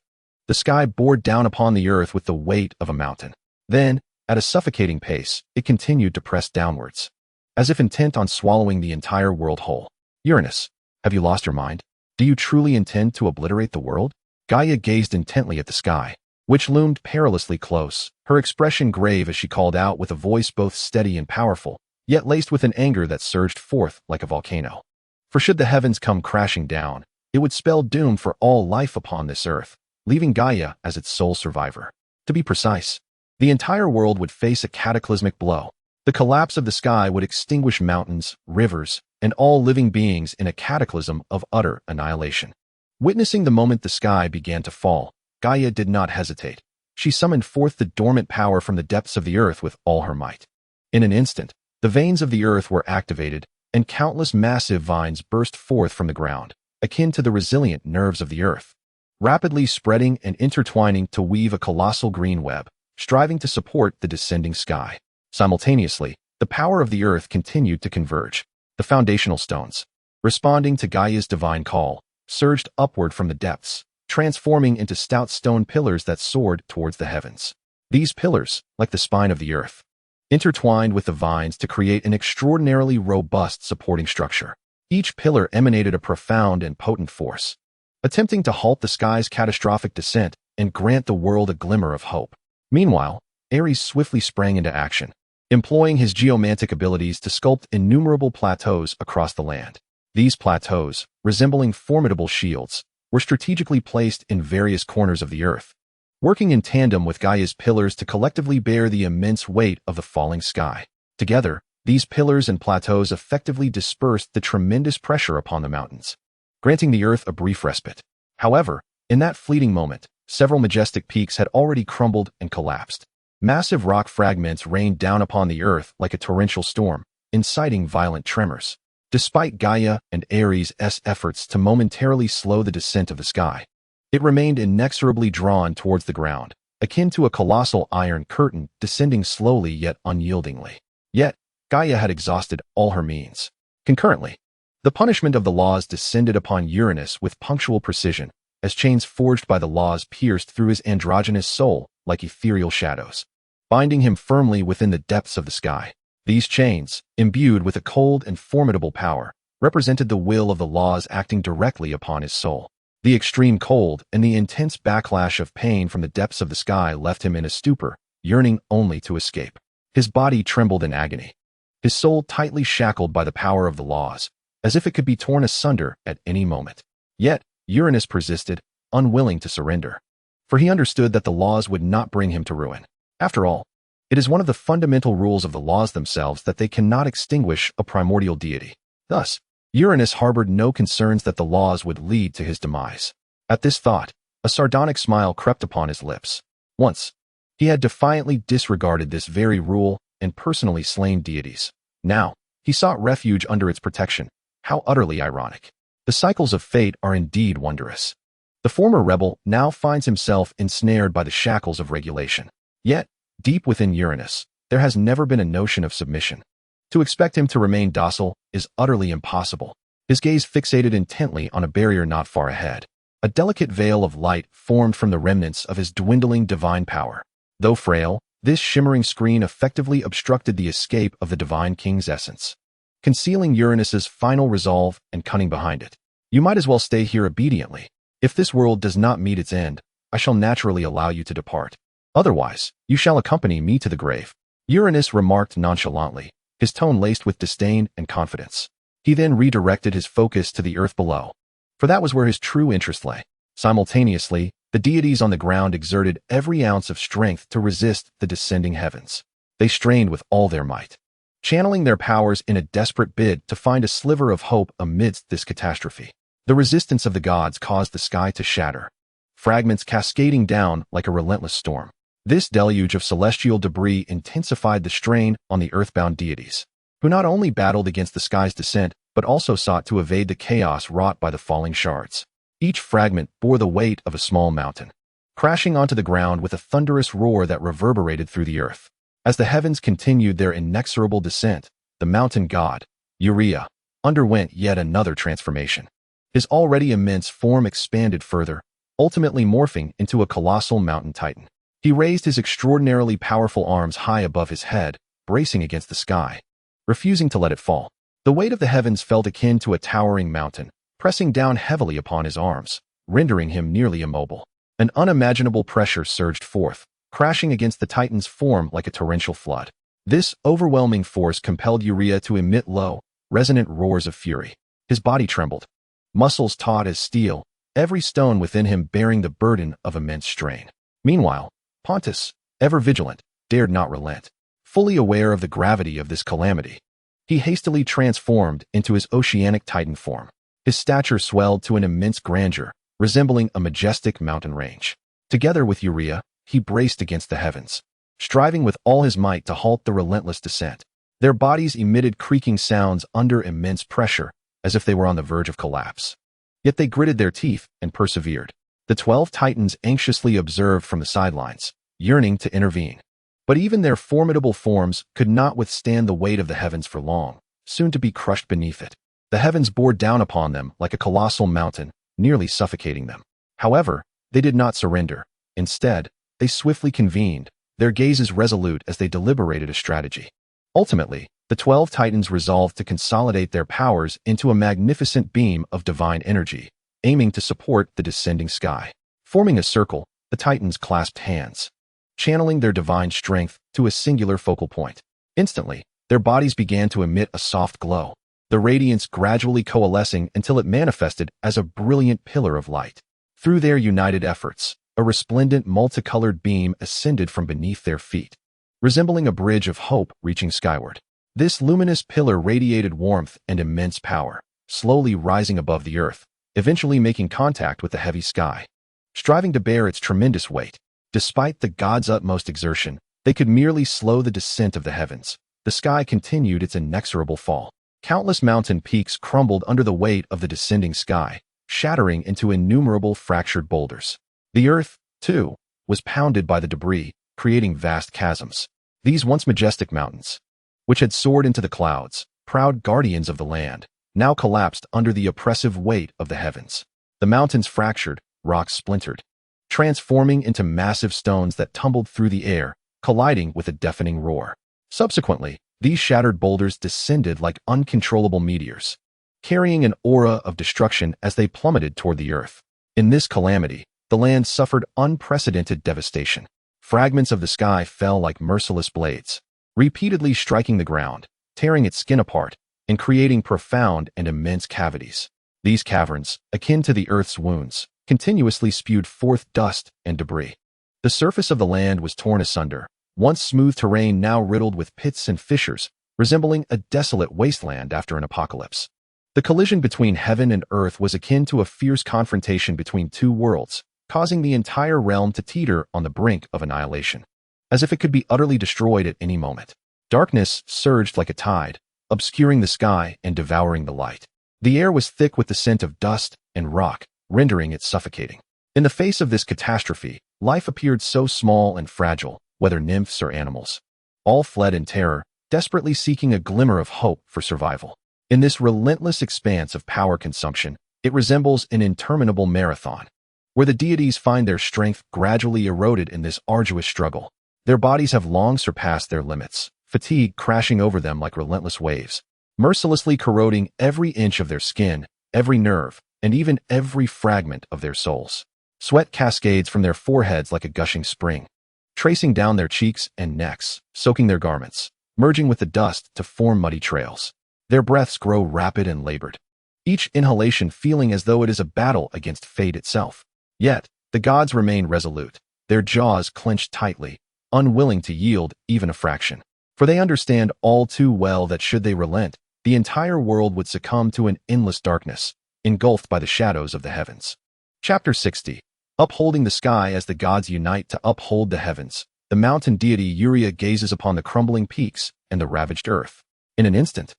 the sky bore down upon the earth with the weight of a mountain. Then, at a suffocating pace, it continued to press downwards, as if intent on swallowing the entire world whole. Uranus, have you lost your mind? Do you truly intend to obliterate the world? Gaia gazed intently at the sky, which loomed perilously close, her expression grave as she called out with a voice both steady and powerful, yet laced with an anger that surged forth like a volcano. For should the heavens come crashing down, it would spell doom for all life upon this earth, leaving Gaia as its sole survivor. To be precise, the entire world would face a cataclysmic blow. The collapse of the sky would extinguish mountains, rivers, and all living beings in a cataclysm of utter annihilation. Witnessing the moment the sky began to fall, Gaia did not hesitate. She summoned forth the dormant power from the depths of the earth with all her might. In an instant, the veins of the earth were activated, and countless massive vines burst forth from the ground, akin to the resilient nerves of the earth, rapidly spreading and intertwining to weave a colossal green web, striving to support the descending sky. Simultaneously, the power of the earth continued to converge. The foundational stones, responding to Gaia's divine call, surged upward from the depths, transforming into stout stone pillars that soared towards the heavens. These pillars, like the spine of the earth, intertwined with the vines to create an extraordinarily robust supporting structure. Each pillar emanated a profound and potent force, attempting to halt the sky's catastrophic descent and grant the world a glimmer of hope. Meanwhile, Aerys swiftly sprang into action, employing his geomantic abilities to sculpt innumerable plateaus across the land. These plateaus, resembling formidable shields, were strategically placed in various corners of the earth, working in tandem with Gaia's pillars to collectively bear the immense weight of the falling sky. Together, these pillars and plateaus effectively dispersed the tremendous pressure upon the mountains, granting the earth a brief respite. However, in that fleeting moment, several majestic peaks had already crumbled and collapsed. Massive rock fragments rained down upon the earth like a torrential storm, inciting violent tremors. Despite Gaia and Aerys' efforts to momentarily slow the descent of the sky, it remained inexorably drawn towards the ground, akin to a colossal iron curtain descending slowly yet unyieldingly. Yet, Gaia had exhausted all her means. Concurrently, the punishment of the laws descended upon Uranus with punctual precision, as chains forged by the laws pierced through his androgynous soul like ethereal shadows, binding him firmly within the depths of the sky. These chains, imbued with a cold and formidable power, represented the will of the laws acting directly upon his soul. The extreme cold and the intense backlash of pain from the depths of the sky left him in a stupor, yearning only to escape. His body trembled in agony, his soul tightly shackled by the power of the laws, as if it could be torn asunder at any moment. Yet, Uranus persisted, unwilling to surrender, for he understood that the laws would not bring him to ruin. After all, it is one of the fundamental rules of the laws themselves that they cannot extinguish a primordial deity. Thus, Uranus harbored no concerns that the laws would lead to his demise. At this thought, a sardonic smile crept upon his lips. Once, he had defiantly disregarded this very rule, and personally slain deities. Now, he sought refuge under its protection. How utterly ironic. The cycles of fate are indeed wondrous. The former rebel now finds himself ensnared by the shackles of regulation. Yet, deep within Uranus, there has never been a notion of submission. To expect him to remain docile is utterly impossible. His gaze fixated intently on a barrier not far ahead. A delicate veil of light formed from the remnants of his dwindling divine power. Though frail, this shimmering screen effectively obstructed the escape of the divine king's essence, concealing Uranus's final resolve and cunning behind it. You might as well stay here obediently. If this world does not meet its end, I shall naturally allow you to depart. Otherwise, you shall accompany me to the grave. Uranus remarked nonchalantly, his tone laced with disdain and confidence. He then redirected his focus to the earth below, for that was where his true interest lay. Simultaneously, the deities on the ground exerted every ounce of strength to resist the descending heavens. They strained with all their might, channeling their powers in a desperate bid to find a sliver of hope amidst this catastrophe. The resistance of the gods caused the sky to shatter, fragments cascading down like a relentless storm. This deluge of celestial debris intensified the strain on the earthbound deities, who not only battled against the sky's descent, but also sought to evade the chaos wrought by the falling shards. Each fragment bore the weight of a small mountain, crashing onto the ground with a thunderous roar that reverberated through the earth. As the heavens continued their inexorable descent, the mountain god, Urea, underwent yet another transformation. His already immense form expanded further, ultimately morphing into a colossal mountain titan. He raised his extraordinarily powerful arms high above his head, bracing against the sky, refusing to let it fall. The weight of the heavens felt akin to a towering mountain, pressing down heavily upon his arms, rendering him nearly immobile. An unimaginable pressure surged forth, crashing against the titan's form like a torrential flood. This overwhelming force compelled Urea to emit low, resonant roars of fury. His body trembled, muscles taut as steel, every stone within him bearing the burden of immense strain. Meanwhile, Pontus, ever vigilant, dared not relent. Fully aware of the gravity of this calamity, he hastily transformed into his oceanic titan form. His stature swelled to an immense grandeur, resembling a majestic mountain range. Together with Urea, he braced against the heavens, striving with all his might to halt the relentless descent. Their bodies emitted creaking sounds under immense pressure, as if they were on the verge of collapse. Yet they gritted their teeth and persevered. The 12 titans anxiously observed from the sidelines, yearning to intervene. But even their formidable forms could not withstand the weight of the heavens for long, soon to be crushed beneath it. The heavens bore down upon them like a colossal mountain, nearly suffocating them. However, they did not surrender. Instead, they swiftly convened, their gazes resolute as they deliberated a strategy. Ultimately, the 12 titans resolved to consolidate their powers into a magnificent beam of divine energy, aiming to support the descending sky. Forming a circle, the titans clasped hands, channeling their divine strength to a singular focal point. Instantly, their bodies began to emit a soft glow, the radiance gradually coalescing until it manifested as a brilliant pillar of light. Through their united efforts, a resplendent multicolored beam ascended from beneath their feet, resembling a bridge of hope reaching skyward. This luminous pillar radiated warmth and immense power, slowly rising above the earth, eventually making contact with the heavy sky, striving to bear its tremendous weight. Despite the gods' utmost exertion, they could merely slow the descent of the heavens. The sky continued its inexorable fall. Countless mountain peaks crumbled under the weight of the descending sky, shattering into innumerable fractured boulders. The earth, too, was pounded by the debris, creating vast chasms. These once majestic mountains, which had soared into the clouds, proud guardians of the land, now collapsed under the oppressive weight of the heavens. The mountains fractured, rocks splintered, transforming into massive stones that tumbled through the air, colliding with a deafening roar. Subsequently, these shattered boulders descended like uncontrollable meteors, carrying an aura of destruction as they plummeted toward the earth. In this calamity, the land suffered unprecedented devastation. Fragments of the sky fell like merciless blades, repeatedly striking the ground, tearing its skin apart, and creating profound and immense cavities. These caverns, akin to the earth's wounds, continuously spewed forth dust and debris. The surface of the land was torn asunder, once smooth terrain now riddled with pits and fissures, resembling a desolate wasteland after an apocalypse. The collision between heaven and earth was akin to a fierce confrontation between two worlds, causing the entire realm to teeter on the brink of annihilation, as if it could be utterly destroyed at any moment. Darkness surged like a tide, obscuring the sky and devouring the light. The air was thick with the scent of dust and rock, rendering it suffocating. In the face of this catastrophe, life appeared so small and fragile, whether nymphs or animals. All fled in terror, desperately seeking a glimmer of hope for survival. In this relentless expanse of power consumption, it resembles an interminable marathon, where the deities find their strength gradually eroded in this arduous struggle. Their bodies have long surpassed their limits, fatigue crashing over them like relentless waves, mercilessly corroding every inch of their skin, every nerve, and even every fragment of their souls. Sweat cascades from their foreheads like a gushing spring, tracing down their cheeks and necks, soaking their garments, merging with the dust to form muddy trails. Their breaths grow rapid and labored, each inhalation feeling as though it is a battle against fate itself. Yet, the gods remain resolute, their jaws clenched tightly, unwilling to yield even a fraction. For they understand all too well that should they relent, the entire world would succumb to an endless darkness, engulfed by the shadows of the heavens. Chapter 60. Upholding the sky. As the gods unite to uphold the heavens, the mountain deity Uria gazes upon the crumbling peaks and the ravaged earth. In an instant,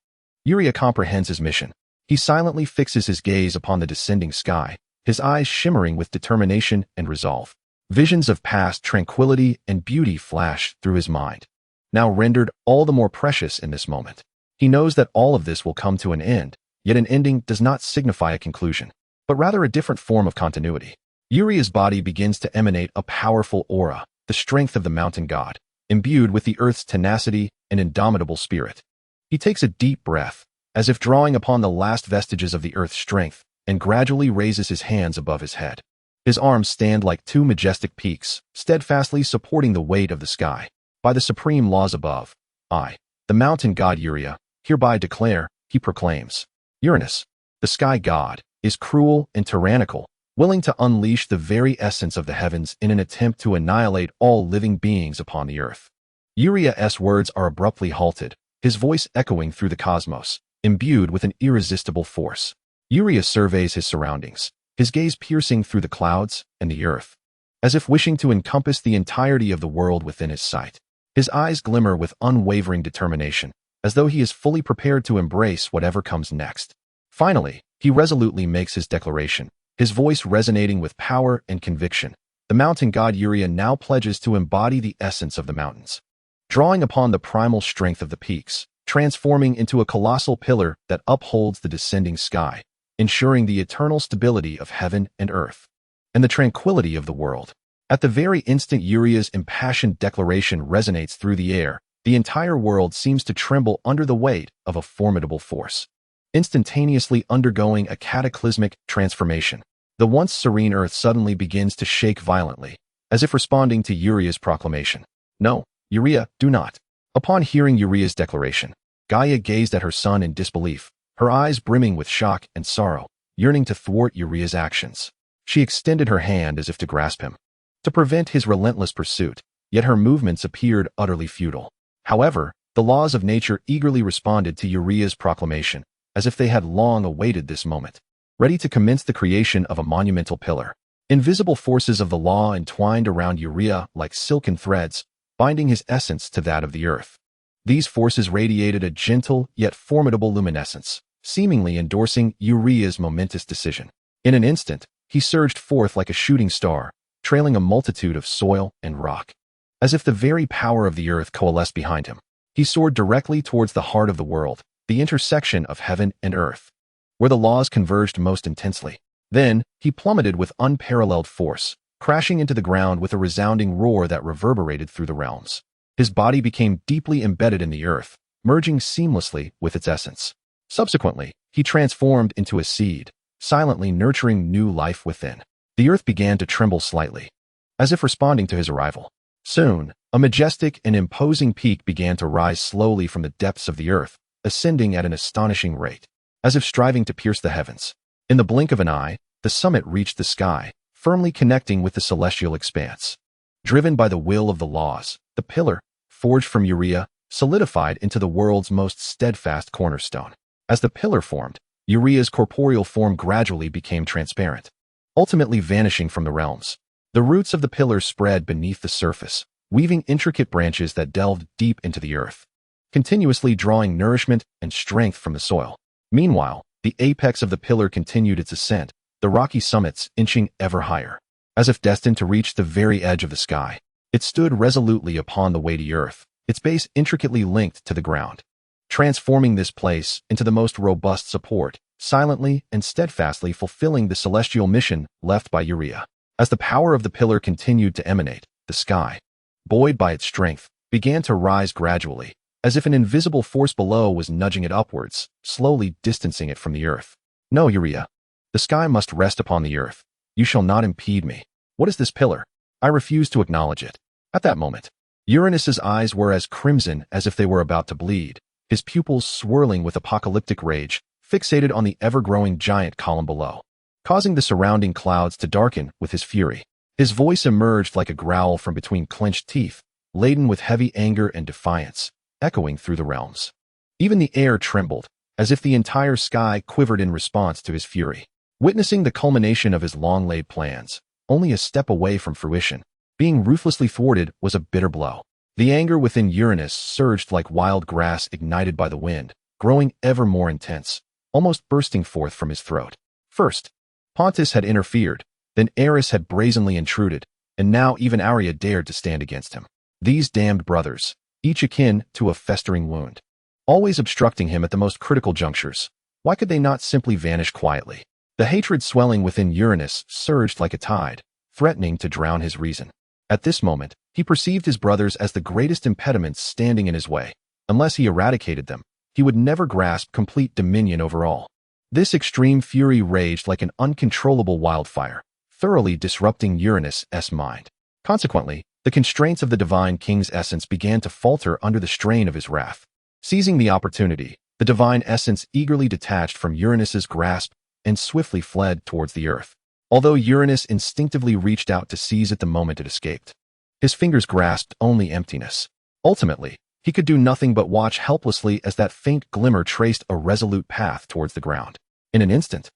Uria comprehends his mission. He silently fixes his gaze upon the descending sky, his eyes shimmering with determination and resolve. Visions of past tranquility and beauty flash through his mind, now rendered all the more precious in this moment. He knows that all of this will come to an end, yet an ending does not signify a conclusion, but rather a different form of continuity. Uria's body begins to emanate a powerful aura, the strength of the mountain god, imbued with the earth's tenacity and indomitable spirit. He takes a deep breath, as if drawing upon the last vestiges of the earth's strength, and gradually raises his hands above his head. His arms stand like two majestic peaks, steadfastly supporting the weight of the sky. By the supreme laws above, I, the mountain god Uria, hereby declare, he proclaims. Uranus, the sky god, is cruel and tyrannical, willing to unleash the very essence of the heavens in an attempt to annihilate all living beings upon the earth. Uria's words are abruptly halted, his voice echoing through the cosmos, imbued with an irresistible force. Uria surveys his surroundings, his gaze piercing through the clouds and the earth, as if wishing to encompass the entirety of the world within his sight. His eyes glimmer with unwavering determination, as though he is fully prepared to embrace whatever comes next. Finally, he resolutely makes his declaration, his voice resonating with power and conviction. The mountain god Uria now pledges to embody the essence of the mountains, drawing upon the primal strength of the peaks, transforming into a colossal pillar that upholds the descending sky, ensuring the eternal stability of heaven and earth, and the tranquility of the world. At the very instant Uria's impassioned declaration resonates through the air, the entire world seems to tremble under the weight of a formidable force, instantaneously undergoing a cataclysmic transformation. The once serene earth suddenly begins to shake violently, as if responding to Uria's proclamation. No, Uria, do not. Upon hearing Uria's declaration, Gaia gazed at her son in disbelief, her eyes brimming with shock and sorrow, yearning to thwart Uria's actions. She extended her hand as if to grasp him, to prevent his relentless pursuit, yet her movements appeared utterly futile. However, the laws of nature eagerly responded to Uria's proclamation, as if they had long awaited this moment, ready to commence the creation of a monumental pillar. Invisible forces of the law entwined around Uria like silken threads, binding his essence to that of the earth. These forces radiated a gentle yet formidable luminescence, seemingly endorsing Uria's momentous decision. In an instant, he surged forth like a shooting star, trailing a multitude of soil and rock. As if the very power of the earth coalesced behind him, he soared directly towards the heart of the world, the intersection of heaven and earth, where the laws converged most intensely. Then, he plummeted with unparalleled force, crashing into the ground with a resounding roar that reverberated through the realms. His body became deeply embedded in the earth, merging seamlessly with its essence. Subsequently, he transformed into a seed, silently nurturing new life within. The earth began to tremble slightly, as if responding to his arrival. Soon, a majestic and imposing peak began to rise slowly from the depths of the earth, ascending at an astonishing rate, as if striving to pierce the heavens. In the blink of an eye, the summit reached the sky, firmly connecting with the celestial expanse. Driven by the will of the laws, the pillar, forged from Uria, solidified into the world's most steadfast cornerstone. As the pillar formed, Uria's corporeal form gradually became transparent, ultimately vanishing from the realms. The roots of the pillar spread beneath the surface, weaving intricate branches that delved deep into the earth. continuously drawing nourishment and strength from the soil. Meanwhile, the apex of the pillar continued its ascent, the rocky summits inching ever higher. As if destined to reach the very edge of the sky, it stood resolutely upon the weighty earth, its base intricately linked to the ground, transforming this place into the most robust support, silently and steadfastly fulfilling the celestial mission left by Urea. As the power of the pillar continued to emanate, the sky, buoyed by its strength, began to rise gradually, as if an invisible force below was nudging it upwards, slowly distancing it from the earth. No, Urea. The sky must rest upon the earth. You shall not impede me. What is this pillar? I refuse to acknowledge it. At that moment, Uranus's eyes were as crimson as if they were about to bleed, his pupils swirling with apocalyptic rage, fixated on the ever-growing giant column below, causing the surrounding clouds to darken with his fury. His voice emerged like a growl from between clenched teeth, laden with heavy anger and defiance, echoing through the realms. Even the air trembled, as if the entire sky quivered in response to his fury. Witnessing the culmination of his long-laid plans, only a step away from fruition, being ruthlessly thwarted was a bitter blow. The anger within Uranus surged like wild grass ignited by the wind, growing ever more intense, almost bursting forth from his throat. First, Pontus had interfered, then Aerys had brazenly intruded, and now even Arya dared to stand against him. These damned brothers, each akin to a festering wound, always obstructing him at the most critical junctures. Why could they not simply vanish quietly? The hatred swelling within Uranus surged like a tide, threatening to drown his reason. At this moment, he perceived his brothers as the greatest impediments standing in his way. Unless he eradicated them, he would never grasp complete dominion over all. This extreme fury raged like an uncontrollable wildfire, thoroughly disrupting Uranus' mind. Consequently, the constraints of the divine king's essence began to falter under the strain of his wrath. Seizing the opportunity, the divine essence eagerly detached from Uranus's grasp and swiftly fled towards the earth. Although Uranus instinctively reached out to seize it the moment it escaped, his fingers grasped only emptiness. Ultimately, he could do nothing but watch helplessly as that faint glimmer traced a resolute path towards the ground. In an instant,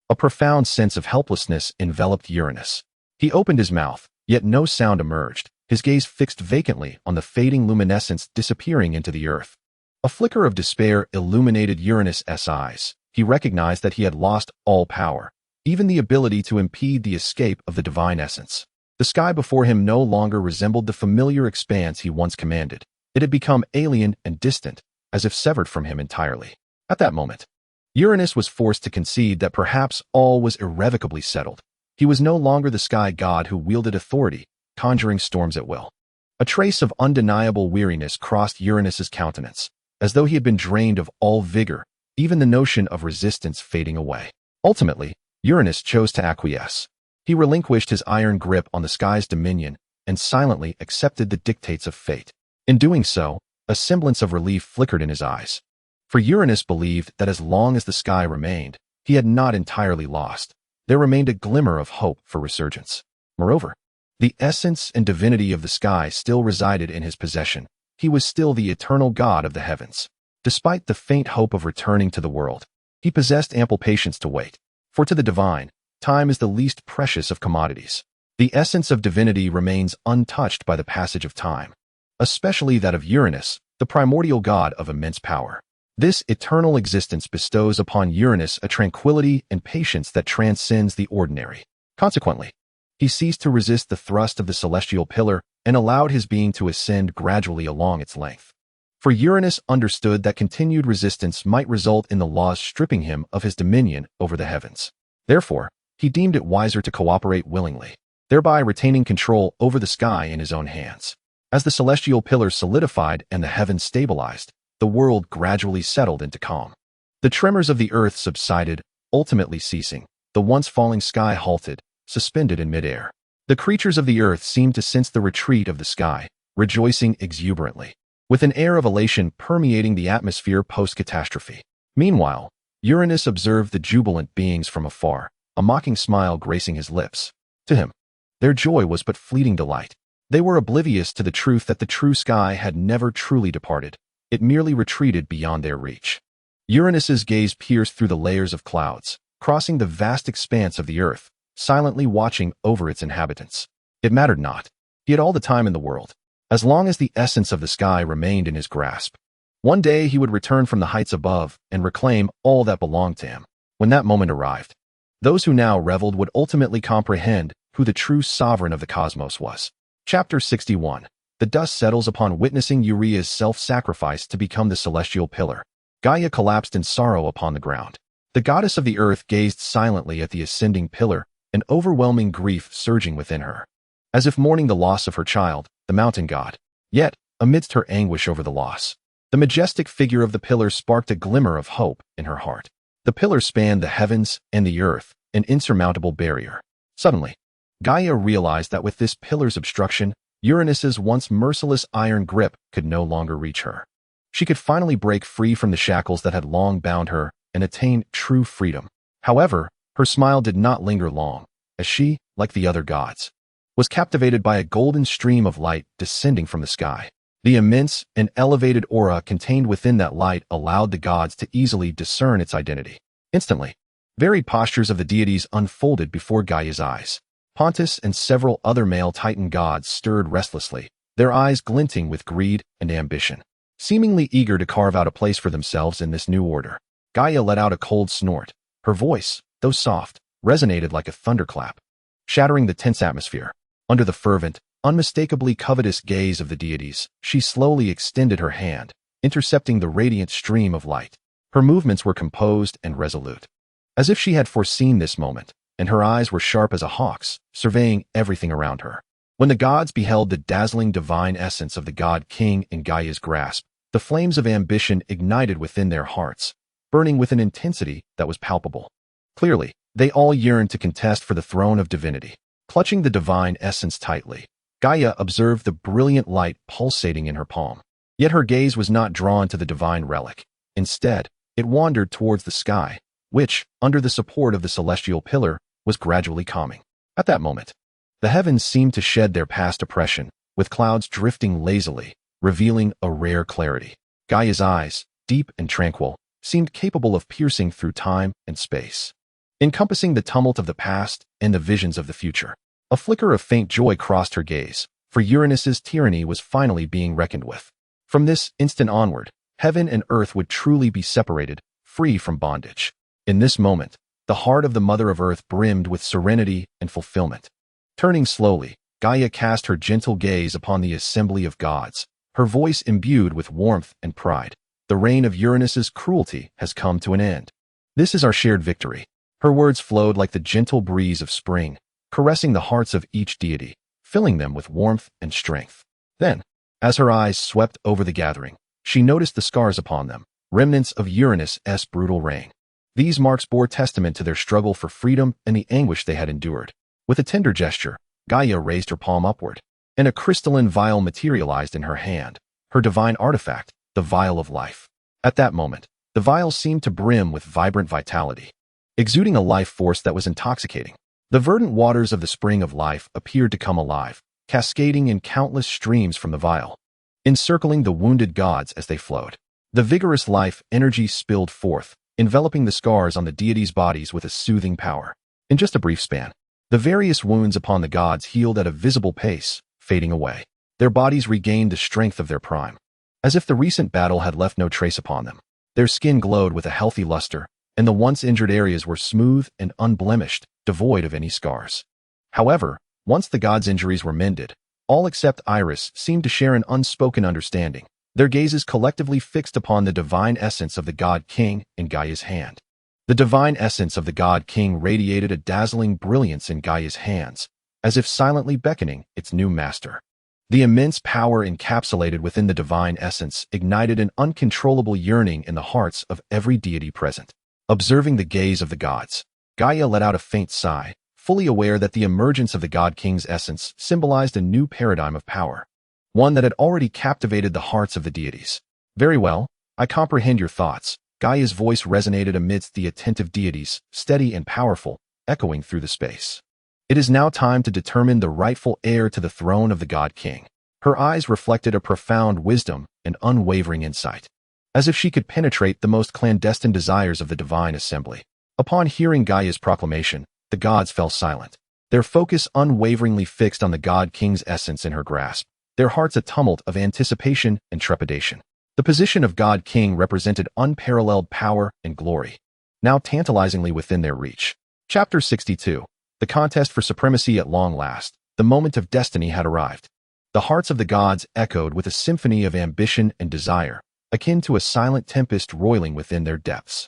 a profound sense of helplessness enveloped Uranus. He opened his mouth, yet no sound emerged, his gaze fixed vacantly on the fading luminescence disappearing into the earth. A flicker of despair illuminated Uranus's eyes. He recognized that he had lost all power, even the ability to impede the escape of the divine essence. The sky before him no longer resembled the familiar expanse he once commanded. It had become alien and distant, as if severed from him entirely. At that moment, Uranus was forced to concede that perhaps all was irrevocably settled. He was no longer the sky god who wielded authority, conjuring storms at will. A trace of undeniable weariness crossed Uranus's countenance, as though he had been drained of all vigor, even the notion of resistance fading away. Ultimately, Uranus chose to acquiesce. He relinquished his iron grip on the sky's dominion and silently accepted the dictates of fate. In doing so, a semblance of relief flickered in his eyes. For Uranus believed that as long as the sky remained, he had not entirely lost. There remained a glimmer of hope for resurgence. Moreover, the essence and divinity of the sky still resided in his possession. He was still the eternal god of the heavens. Despite the faint hope of returning to the world, he possessed ample patience to wait. For to the divine, time is the least precious of commodities. The essence of divinity remains untouched by the passage of time, especially that of Uranus, the primordial god of immense power. This eternal existence bestows upon Uranus a tranquility and patience that transcends the ordinary. Consequently, he ceased to resist the thrust of the celestial pillar and allowed his being to ascend gradually along its length. For Uranus understood that continued resistance might result in the laws stripping him of his dominion over the heavens. Therefore, he deemed it wiser to cooperate willingly, thereby retaining control over the sky in his own hands. As the celestial pillar solidified and the heavens stabilized, the world gradually settled into calm. The tremors of the earth subsided, ultimately ceasing. The once falling sky halted, suspended in midair. The creatures of the earth seemed to sense the retreat of the sky, rejoicing exuberantly, with an air of elation permeating the atmosphere post-catastrophe. Meanwhile, Uranus observed the jubilant beings from afar, a mocking smile gracing his lips. To him, their joy was but fleeting delight. They were oblivious to the truth that the true sky had never truly departed. It merely retreated beyond their reach. Uranus's gaze pierced through the layers of clouds, crossing the vast expanse of the earth, silently watching over its inhabitants. It mattered not. He had all the time in the world. As long as the essence of the sky remained in his grasp, One day he would return from the heights above and reclaim all that belonged to him. When that moment arrived, those who now reveled would ultimately comprehend who the true sovereign of the cosmos was. Chapter 61. The dust settles upon witnessing Uria's self-sacrifice to become the celestial pillar. Gaia collapsed in sorrow upon the ground. The goddess of the earth gazed silently at the ascending pillar, an overwhelming grief surging within her, as if mourning the loss of her child, the mountain god. Yet, amidst her anguish over the loss, the majestic figure of the pillar sparked a glimmer of hope in her heart. The pillar spanned the heavens and the earth, an insurmountable barrier. Suddenly, Gaia realized that with this pillar's obstruction, Uranus's once merciless iron grip could no longer reach her. She could finally break free from the shackles that had long bound her and attain true freedom. However, her smile did not linger long, as she, like the other gods, was captivated by a golden stream of light descending from the sky. The immense and elevated aura contained within that light allowed the gods to easily discern its identity. Instantly, varied postures of the deities unfolded before Gaia's eyes. Pontus and several other male Titan gods stirred restlessly, their eyes glinting with greed and ambition. Seemingly eager to carve out a place for themselves in this new order, Gaia let out a cold snort. Her voice, though soft, resonated like a thunderclap, shattering the tense atmosphere. Under the fervent, unmistakably covetous gaze of the deities, she slowly extended her hand, intercepting the radiant stream of light. Her movements were composed and resolute, as if she had foreseen this moment, and her eyes were sharp as a hawk's, surveying everything around her. When the gods beheld the dazzling divine essence of the god-king in Gaia's grasp, the flames of ambition ignited within their hearts, burning with an intensity that was palpable. Clearly, they all yearned to contest for the throne of divinity. Clutching the divine essence tightly, Gaia observed the brilliant light pulsating in her palm. Yet her gaze was not drawn to the divine relic. Instead, it wandered towards the sky, which, under the support of the celestial pillar, was gradually calming. At that moment, the heavens seemed to shed their past oppression, with clouds drifting lazily, revealing a rare clarity. Gaia's eyes, deep and tranquil, seemed capable of piercing through time and space, encompassing the tumult of the past and the visions of the future. A flicker of faint joy crossed her gaze, for Uranus's tyranny was finally being reckoned with. From this instant onward, heaven and earth would truly be separated, free from bondage. In this moment, the heart of the Mother of Earth brimmed with serenity and fulfillment. Turning slowly, Gaia cast her gentle gaze upon the assembly of gods, her voice imbued with warmth and pride. The reign of Uranus's cruelty has come to an end. This is our shared victory. Her words flowed like the gentle breeze of spring, caressing the hearts of each deity, filling them with warmth and strength. Then, as her eyes swept over the gathering, she noticed the scars upon them, remnants of Uranus's brutal reign. These marks bore testament to their struggle for freedom and the anguish they had endured. With a tender gesture, Gaia raised her palm upward, and a crystalline vial materialized in her hand, her divine artifact, the vial of life. At that moment, the vial seemed to brim with vibrant vitality, exuding a life force that was intoxicating. The verdant waters of the spring of life appeared to come alive, cascading in countless streams from the vial, encircling the wounded gods as they flowed. The vigorous life energy spilled forth, enveloping the scars on the deities' bodies with a soothing power. In just a brief span, the various wounds upon the gods healed at a visible pace, fading away. Their bodies regained the strength of their prime, as if the recent battle had left no trace upon them. Their skin glowed with a healthy luster, and the once injured areas were smooth and unblemished, devoid of any scars. However, once the gods' injuries were mended, all except Aerys seemed to share an unspoken understanding, their gazes collectively fixed upon the divine essence of the god-king in Gaia's hand. The divine essence of the god-king radiated a dazzling brilliance in Gaia's hands, as if silently beckoning its new master. The immense power encapsulated within the divine essence ignited an uncontrollable yearning in the hearts of every deity present. Observing the gaze of the gods, Gaia let out a faint sigh, fully aware that the emergence of the god-king's essence symbolized a new paradigm of power, one that had already captivated the hearts of the deities. Very well, I comprehend your thoughts. Gaia's voice resonated amidst the attentive deities, steady and powerful, echoing through the space. It is now time to determine the rightful heir to the throne of the god-king. Her eyes reflected a profound wisdom and unwavering insight, as if she could penetrate the most clandestine desires of the divine assembly. Upon hearing Gaia's proclamation, the gods fell silent, their focus unwaveringly fixed on the god-king's essence in her grasp, their hearts a tumult of anticipation and trepidation. The position of God King represented unparalleled power and glory, now tantalizingly within their reach. Chapter 62. The contest for supremacy at long last. The moment of destiny had arrived. The hearts of the gods echoed with a symphony of ambition and desire, akin to a silent tempest roiling within their depths.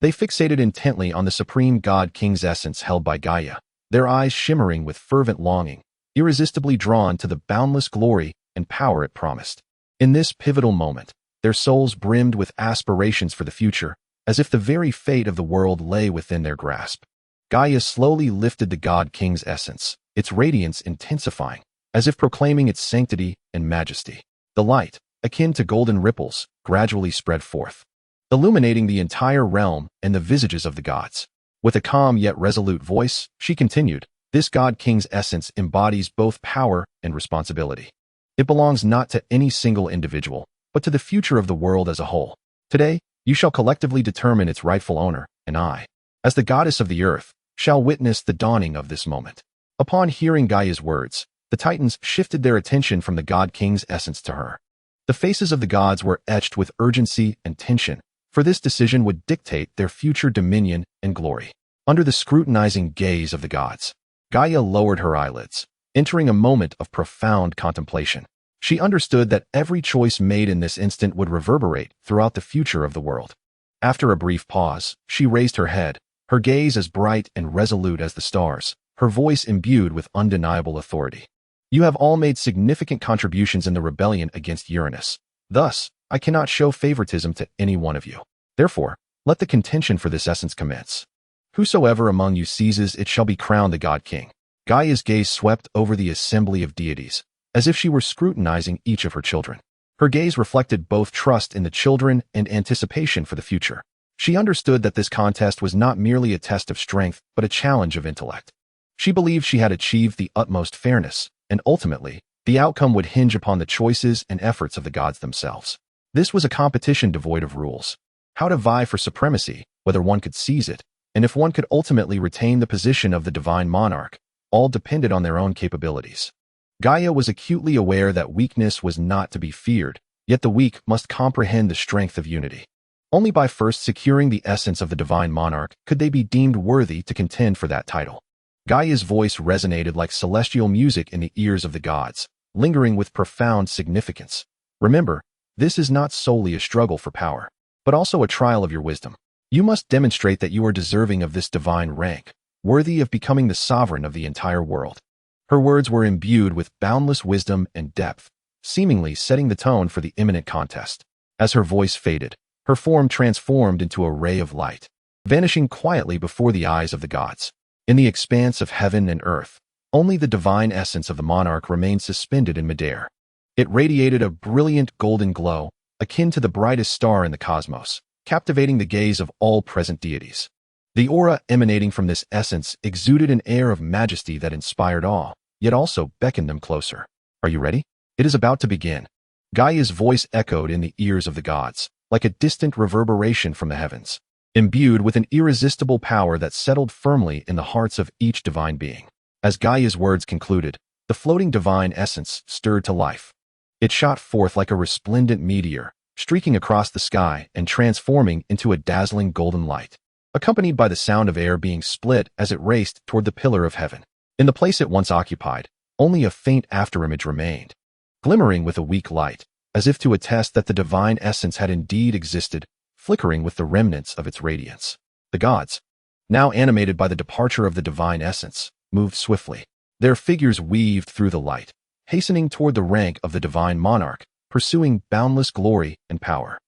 They fixated intently on the supreme God King's essence held by Gaia, their eyes shimmering with fervent longing, irresistibly drawn to the boundless glory and power it promised. In this pivotal moment, their souls brimmed with aspirations for the future, as if the very fate of the world lay within their grasp. Gaia slowly lifted the God King's essence, its radiance intensifying, as if proclaiming its sanctity and majesty. The light, akin to golden ripples, gradually spread forth, illuminating the entire realm and the visages of the gods. With a calm yet resolute voice, she continued, "This God King's essence embodies both power and responsibility. It belongs not to any single individual, but to the future of the world as a whole. Today, you shall collectively determine its rightful owner, and I, as the goddess of the earth, shall witness the dawning of this moment." Upon hearing Gaia's words, the Titans shifted their attention from the God King's essence to her. The faces of the gods were etched with urgency and tension, for this decision would dictate their future dominion and glory. Under the scrutinizing gaze of the gods, Gaia lowered her eyelids, entering a moment of profound contemplation. She understood that every choice made in this instant would reverberate throughout the future of the world. After a brief pause, she raised her head, her gaze as bright and resolute as the stars, her voice imbued with undeniable authority. "You have all made significant contributions in the rebellion against Uranus. Thus, I cannot show favoritism to any one of you. Therefore, let the contention for this essence commence. Whosoever among you seizes it shall be crowned the God King." Gaia's gaze swept over the assembly of deities, as if she were scrutinizing each of her children. Her gaze reflected both trust in the children and anticipation for the future. She understood that this contest was not merely a test of strength, but a challenge of intellect. She believed she had achieved the utmost fairness, and ultimately, the outcome would hinge upon the choices and efforts of the gods themselves. This was a competition devoid of rules. How to vie for supremacy, whether one could seize it, and if one could ultimately retain the position of the divine monarch, all depended on their own capabilities. Gaia was acutely aware that weakness was not to be feared, yet the weak must comprehend the strength of unity. Only by first securing the essence of the divine monarch could they be deemed worthy to contend for that title. Gaia's voice resonated like celestial music in the ears of the gods, lingering with profound significance. "Remember, this is not solely a struggle for power, but also a trial of your wisdom. You must demonstrate that you are deserving of this divine rank, worthy of becoming the sovereign of the entire world." Her words were imbued with boundless wisdom and depth, seemingly setting the tone for the imminent contest. As her voice faded, her form transformed into a ray of light, vanishing quietly before the eyes of the gods. In the expanse of heaven and earth, only the divine essence of the monarch remained suspended in midair. It radiated a brilliant golden glow, akin to the brightest star in the cosmos, captivating the gaze of all present deities. The aura emanating from this essence exuded an air of majesty that inspired awe, yet also beckoned them closer. "Are you ready? It is about to begin." Gaia's voice echoed in the ears of the gods, like a distant reverberation from the heavens, imbued with an irresistible power that settled firmly in the hearts of each divine being. As Gaia's words concluded, the floating divine essence stirred to life. It shot forth like a resplendent meteor, streaking across the sky and transforming into a dazzling golden light, accompanied by the sound of air being split as it raced toward the pillar of heaven. In the place it once occupied, only a faint afterimage remained, glimmering with a weak light, as if to attest that the divine essence had indeed existed, flickering with the remnants of its radiance. The gods, now animated by the departure of the divine essence, moved swiftly. Their figures weaved through the light, hastening toward the rank of the divine monarch, pursuing boundless glory and power.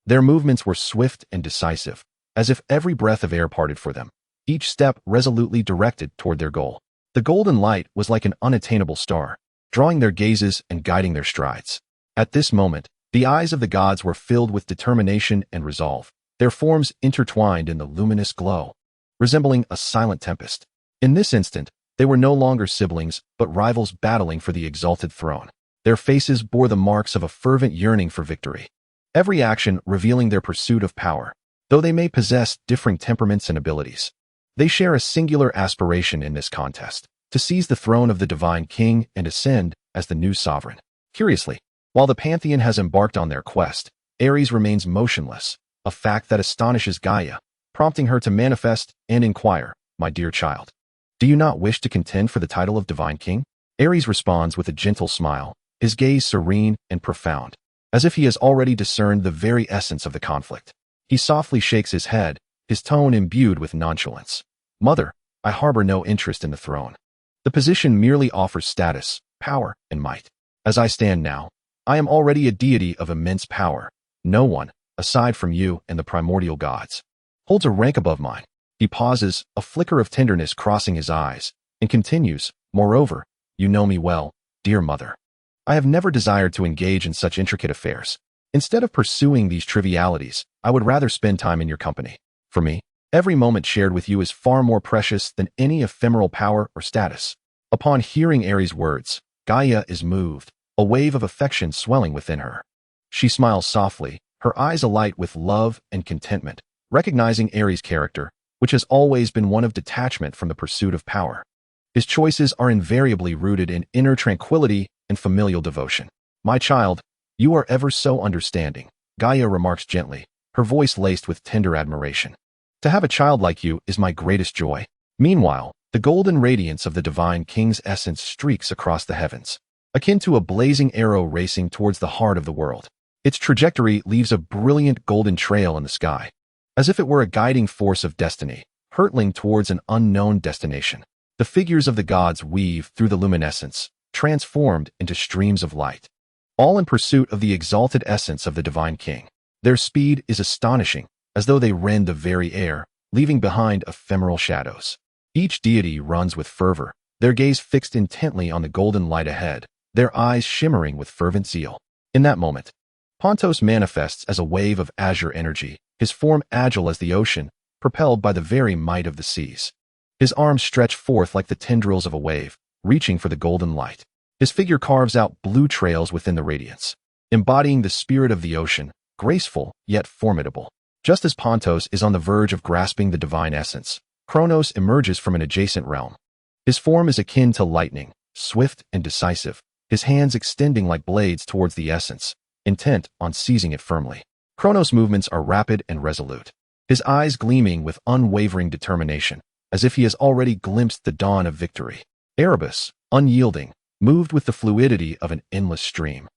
Their movements were swift and decisive, as if every breath of air parted for them, each step resolutely directed toward their goal. The golden light was like an unattainable star, drawing their gazes and guiding their strides. At this moment, the eyes of the gods were filled with determination and resolve, their forms intertwined in the luminous glow, resembling a silent tempest. In this instant, they were no longer siblings, but rivals battling for the exalted throne. Their faces bore the marks of a fervent yearning for victory, every action revealing their pursuit of power. Though they may possess differing temperaments and abilities, they share a singular aspiration in this contest, to seize the throne of the divine king and ascend as the new sovereign. Curiously, while the pantheon has embarked on their quest, Aerys remains motionless, a fact that astonishes Gaia, prompting her to manifest and inquire, "My dear child, do you not wish to contend for the title of Divine King?" Aerys responds with a gentle smile, his gaze serene and profound, as if he has already discerned the very essence of the conflict. He softly shakes his head, his tone imbued with nonchalance. "Mother, I harbor no interest in the throne. The position merely offers status, power, and might. As I stand now, I am already a deity of immense power. No one, aside from you and the primordial gods, holds a rank above mine." He pauses, a flicker of tenderness crossing his eyes, and continues, "Moreover, you know me well, dear mother. I have never desired to engage in such intricate affairs. Instead of pursuing these trivialities, I would rather spend time in your company. For me, every moment shared with you is far more precious than any ephemeral power or status." Upon hearing Aerys' words, Gaia is moved, a wave of affection swelling within her. She smiles softly, her eyes alight with love and contentment, recognizing Aerys' character, which has always been one of detachment from the pursuit of power. His choices are invariably rooted in inner tranquility and familial devotion. "My child, you are ever so understanding," Gaia remarks gently, her voice laced with tender admiration. "To have a child like you is my greatest joy." Meanwhile, the golden radiance of the Divine King's essence streaks across the heavens, akin to a blazing arrow racing towards the heart of the world. Its trajectory leaves a brilliant golden trail in the sky, as if it were a guiding force of destiny, hurtling towards an unknown destination. The figures of the gods weave through the luminescence, transformed into streams of light, all in pursuit of the exalted essence of the Divine King. Their speed is astonishing, as though they rend the very air, leaving behind ephemeral shadows. Each deity runs with fervor, their gaze fixed intently on the golden light ahead, their eyes shimmering with fervent zeal. In that moment, Pontos manifests as a wave of azure energy, his form agile as the ocean, propelled by the very might of the seas. His arms stretch forth like the tendrils of a wave, reaching for the golden light. His figure carves out blue trails within the radiance, embodying the spirit of the ocean, graceful yet formidable. Just as Pontos is on the verge of grasping the divine essence, Kronos emerges from an adjacent realm. His form is akin to lightning, swift and decisive, his hands extending like blades towards the essence, intent on seizing it firmly. Kronos' movements are rapid and resolute, his eyes gleaming with unwavering determination, as if he has already glimpsed the dawn of victory. Erebus, unyielding, moved with the fluidity of an endless stream,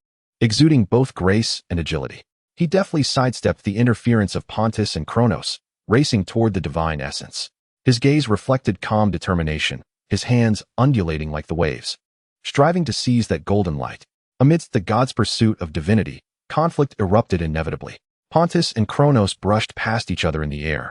exuding both grace and agility. He deftly sidestepped the interference of Pontus and Kronos, racing toward the divine essence. His gaze reflected calm determination, his hands undulating like the waves, striving to seize that golden light. Amidst the gods' pursuit of divinity, conflict erupted inevitably. Pontus and Kronos brushed past each other in the air,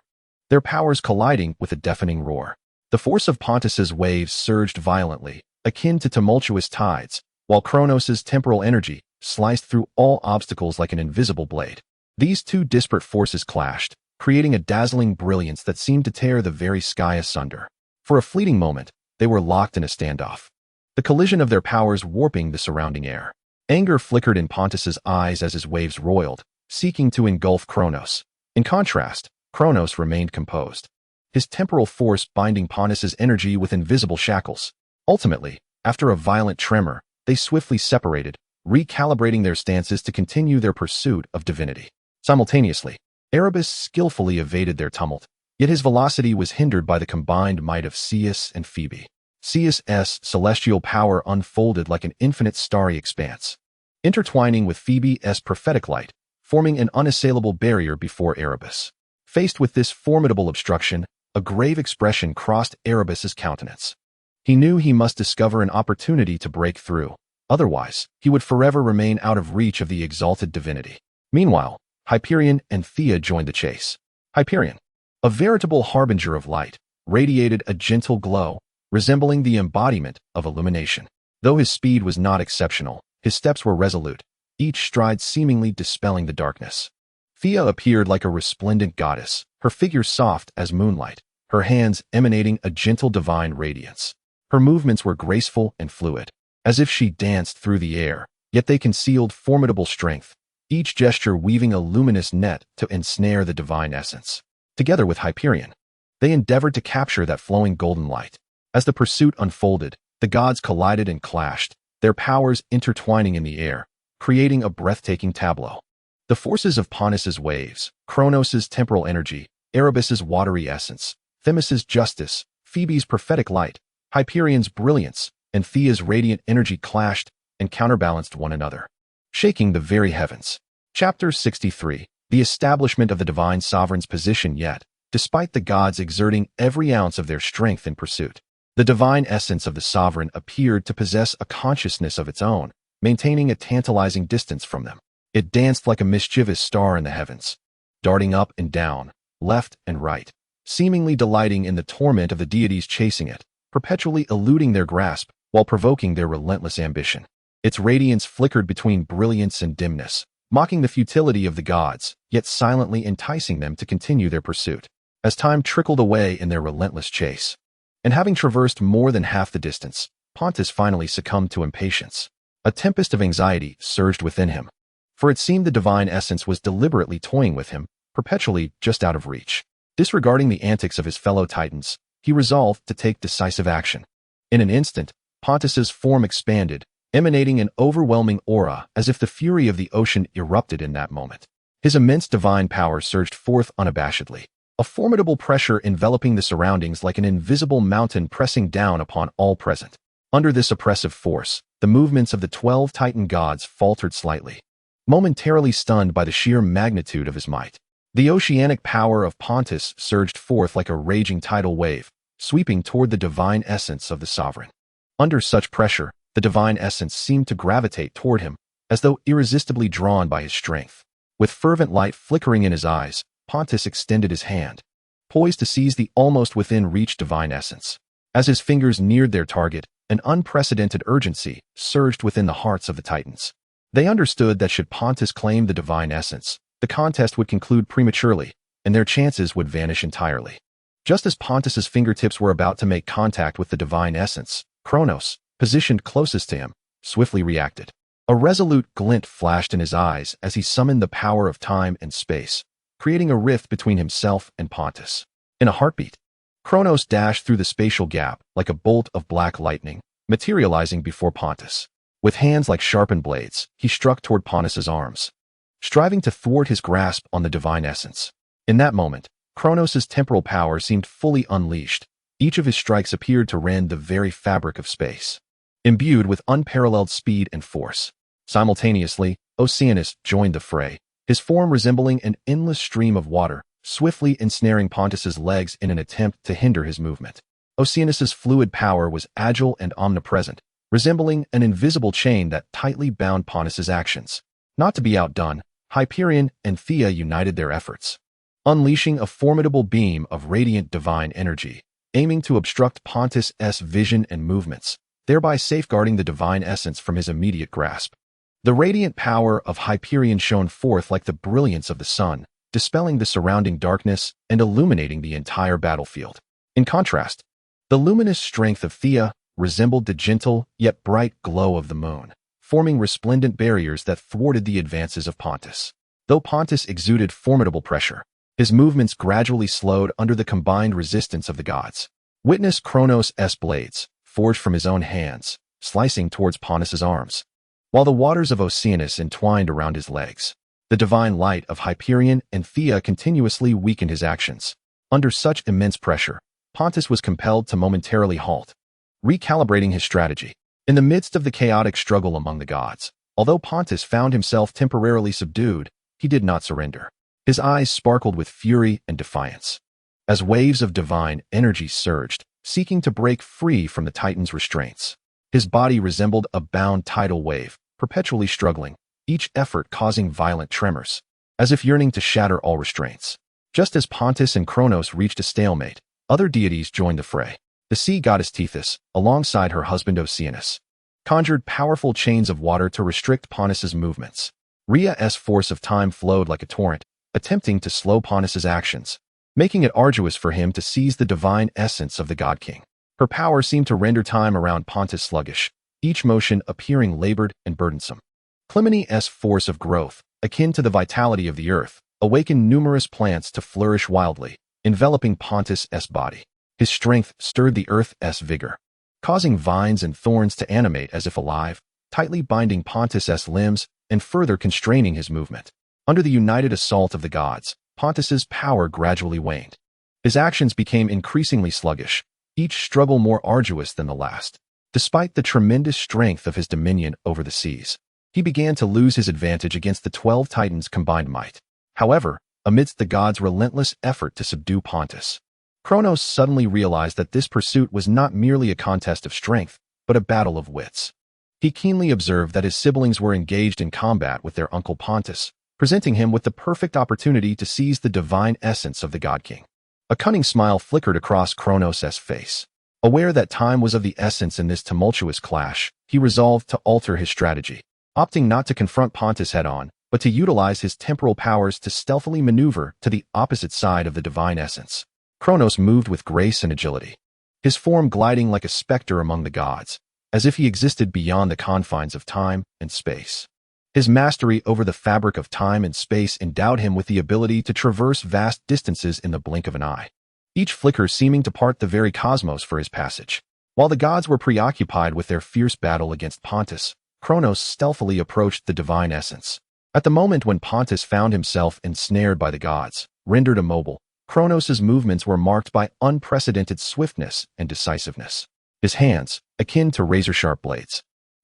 their powers colliding with a deafening roar. The force of Pontus's waves surged violently, akin to tumultuous tides, while Kronos's temporal energy sliced through all obstacles like an invisible blade. These two disparate forces clashed, creating a dazzling brilliance that seemed to tear the very sky asunder. For a fleeting moment, they were locked in a standoff, the collision of their powers warping the surrounding air. Anger flickered in Pontus's eyes as his waves roiled, seeking to engulf Kronos. In contrast, Kronos remained composed, his temporal force binding Pontus's energy with invisible shackles. Ultimately, after a violent tremor, they swiftly separated, recalibrating their stances to continue their pursuit of divinity. Simultaneously, Erebus skillfully evaded their tumult, yet his velocity was hindered by the combined might of Ceus and Phoebe. Ceus' celestial power unfolded like an infinite starry expanse, intertwining with Phoebe's prophetic light, forming an unassailable barrier before Erebus. Faced with this formidable obstruction, a grave expression crossed Erebus's countenance. He knew he must discover an opportunity to break through, otherwise, he would forever remain out of reach of the exalted divinity. Meanwhile, Hyperion and Thea joined the chase. Hyperion, a veritable harbinger of light, radiated a gentle glow, resembling the embodiment of illumination. Though his speed was not exceptional, his steps were resolute, each stride seemingly dispelling the darkness. Thea appeared like a resplendent goddess, her figure soft as moonlight, her hands emanating a gentle divine radiance. Her movements were graceful and fluid, as if she danced through the air, yet they concealed formidable strength, each gesture weaving a luminous net to ensnare the divine essence. Together with Hyperion, they endeavored to capture that flowing golden light. As the pursuit unfolded, the gods collided and clashed, their powers intertwining in the air, creating a breathtaking tableau. The forces of Pontus's waves, Kronos' temporal energy, Erebus' watery essence, Themis' justice, Phoebe's prophetic light, Hyperion's brilliance, and Thea's radiant energy clashed and counterbalanced one another, shaking the very heavens. Chapter 63. The establishment of the divine sovereign's position. Yet, despite the gods exerting every ounce of their strength in pursuit, the divine essence of the sovereign appeared to possess a consciousness of its own, maintaining a tantalizing distance from them. It danced like a mischievous star in the heavens, darting up and down, left and right, seemingly delighting in the torment of the deities chasing it, perpetually eluding their grasp while provoking their relentless ambition. Its radiance flickered between brilliance and dimness, mocking the futility of the gods, yet silently enticing them to continue their pursuit. As time trickled away in their relentless chase, and having traversed more than half the distance, Pontus finally succumbed to impatience. A tempest of anxiety surged within him, for it seemed the divine essence was deliberately toying with him, perpetually just out of reach. Disregarding the antics of his fellow titans, he resolved to take decisive action. In an instant, Pontus's form expanded, emanating an overwhelming aura as if the fury of the ocean erupted in that moment. His immense divine power surged forth unabashedly, a formidable pressure enveloping the surroundings like an invisible mountain pressing down upon all present. Under this oppressive force, the movements of the 12 Titan gods faltered slightly, momentarily stunned by the sheer magnitude of his might. The oceanic power of Pontus surged forth like a raging tidal wave, sweeping toward the divine essence of the sovereign. Under such pressure, the divine essence seemed to gravitate toward him, as though irresistibly drawn by his strength. With fervent light flickering in his eyes, Pontus extended his hand, poised to seize the almost within reach divine essence. As his fingers neared their target, an unprecedented urgency surged within the hearts of the Titans. They understood that should Pontus claim the divine essence, the contest would conclude prematurely, and their chances would vanish entirely. Just as Pontus's fingertips were about to make contact with the divine essence, Kronos, positioned closest to him, swiftly reacted. A resolute glint flashed in his eyes as he summoned the power of time and space, creating a rift between himself and Pontus. In a heartbeat, Kronos dashed through the spatial gap like a bolt of black lightning, materializing before Pontus. With hands like sharpened blades, he struck toward Pontus's arms, striving to thwart his grasp on the divine essence. In that moment, Kronos' temporal power seemed fully unleashed. Each of his strikes appeared to rend the very fabric of space, imbued with unparalleled speed and force. Simultaneously, Oceanus joined the fray, his form resembling an endless stream of water, swiftly ensnaring Pontus's legs in an attempt to hinder his movement. Oceanus's fluid power was agile and omnipresent, resembling an invisible chain that tightly bound Pontus's actions. Not to be outdone, Hyperion and Thea united their efforts, unleashing a formidable beam of radiant divine energy, aiming to obstruct Pontus's vision and movements, thereby safeguarding the divine essence from his immediate grasp. The radiant power of Hyperion shone forth like the brilliance of the sun, dispelling the surrounding darkness and illuminating the entire battlefield. In contrast, the luminous strength of Thea resembled the gentle yet bright glow of the moon, forming resplendent barriers that thwarted the advances of Pontus. Though Pontus exuded formidable pressure, his movements gradually slowed under the combined resistance of the gods. Witness Kronos' blades, forged from his own hands, slicing towards Pontus's arms, while the waters of Oceanus entwined around his legs. The divine light of Hyperion and Thea continuously weakened his actions. Under such immense pressure, Pontus was compelled to momentarily halt, recalibrating his strategy. In the midst of the chaotic struggle among the gods, although Pontus found himself temporarily subdued, he did not surrender. His eyes sparkled with fury and defiance, as waves of divine energy surged, seeking to break free from the Titan's restraints. His body resembled a bound tidal wave, perpetually struggling, each effort causing violent tremors, as if yearning to shatter all restraints. Just as Pontus and Kronos reached a stalemate, other deities joined the fray. The sea goddess Thesis, alongside her husband Oceanus, conjured powerful chains of water to restrict Pontus's movements. Rhea's force of time flowed like a torrent, attempting to slow Pontus's actions, making it arduous for him to seize the divine essence of the God King. Her power seemed to render time around Pontus sluggish, each motion appearing labored and burdensome. Calamany's force of growth, akin to the vitality of the earth, awakened numerous plants to flourish wildly, enveloping Pontus's body. His strength stirred the earth's vigor, causing vines and thorns to animate as if alive, tightly binding Pontus's limbs and further constraining his movement. Under the united assault of the gods, Pontus's power gradually waned. His actions became increasingly sluggish, each struggle more arduous than the last. Despite the tremendous strength of his dominion over the seas, he began to lose his advantage against the 12 titans' combined might. However, amidst the gods' relentless effort to subdue Pontus, Kronos suddenly realized that this pursuit was not merely a contest of strength, but a battle of wits. He keenly observed that his siblings were engaged in combat with their uncle Pontus, presenting him with the perfect opportunity to seize the divine essence of the God King. A cunning smile flickered across Kronos' face. Aware that time was of the essence in this tumultuous clash, he resolved to alter his strategy, opting not to confront Pontus head-on, but to utilize his temporal powers to stealthily maneuver to the opposite side of the divine essence. Kronos moved with grace and agility, his form gliding like a specter among the gods, as if he existed beyond the confines of time and space. His mastery over the fabric of time and space endowed him with the ability to traverse vast distances in the blink of an eye, each flicker seeming to part the very cosmos for his passage. While the gods were preoccupied with their fierce battle against Pontus, Kronos stealthily approached the divine essence. At the moment when Pontus found himself ensnared by the gods, rendered immobile, Kronos' movements were marked by unprecedented swiftness and decisiveness. His hands, akin to razor-sharp blades,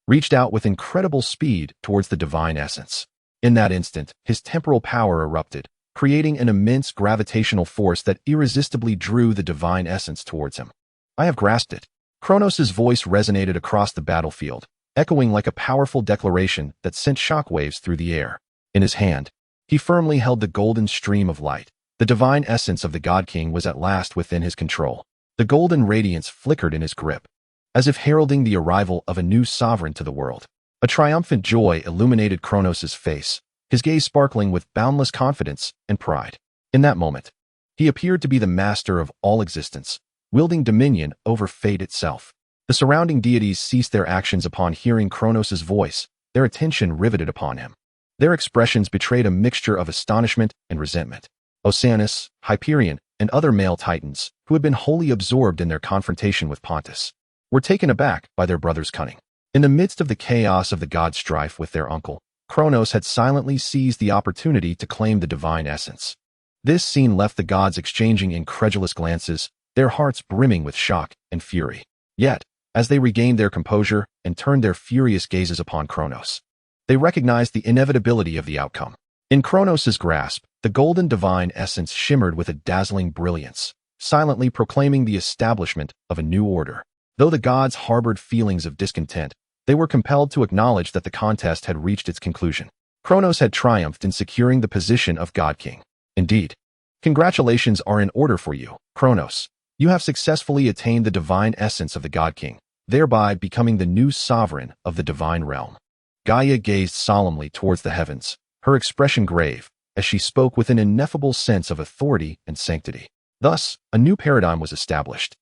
reached out with incredible speed towards the divine essence. In that instant, his temporal power erupted, creating an immense gravitational force that irresistibly drew the divine essence towards him. "I have grasped it." Kronos' voice resonated across the battlefield, echoing like a powerful declaration that sent shockwaves through the air. In his hand, he firmly held the golden stream of light. The divine essence of the God King was at last within his control. The golden radiance flickered in his grip, as if heralding the arrival of a new sovereign to the world. A triumphant joy illuminated Kronos' face, his gaze sparkling with boundless confidence and pride. In that moment, he appeared to be the master of all existence, wielding dominion over fate itself. The surrounding deities ceased their actions upon hearing Kronos' voice, their attention riveted upon him. Their expressions betrayed a mixture of astonishment and resentment. Oceanus, Hyperion, and other male titans, who had been wholly absorbed in their confrontation with Pontus, were taken aback by their brother's cunning. In the midst of the chaos of the god strife with their uncle, Kronos had silently seized the opportunity to claim the divine essence. This scene left the gods exchanging incredulous glances, their hearts brimming with shock and fury. Yet, as they regained their composure and turned their furious gazes upon Kronos, they recognized the inevitability of the outcome. In Kronos' grasp, the golden divine essence shimmered with a dazzling brilliance, silently proclaiming the establishment of a new order. Though the gods harbored feelings of discontent, they were compelled to acknowledge that the contest had reached its conclusion. Kronos had triumphed in securing the position of God King. Indeed, congratulations are in order for you, Kronos. You have successfully attained the divine essence of the God King, thereby becoming the new sovereign of the divine realm. Gaia gazed solemnly towards the heavens, her expression grave, as she spoke with an ineffable sense of authority and sanctity. Thus, a new paradigm was established,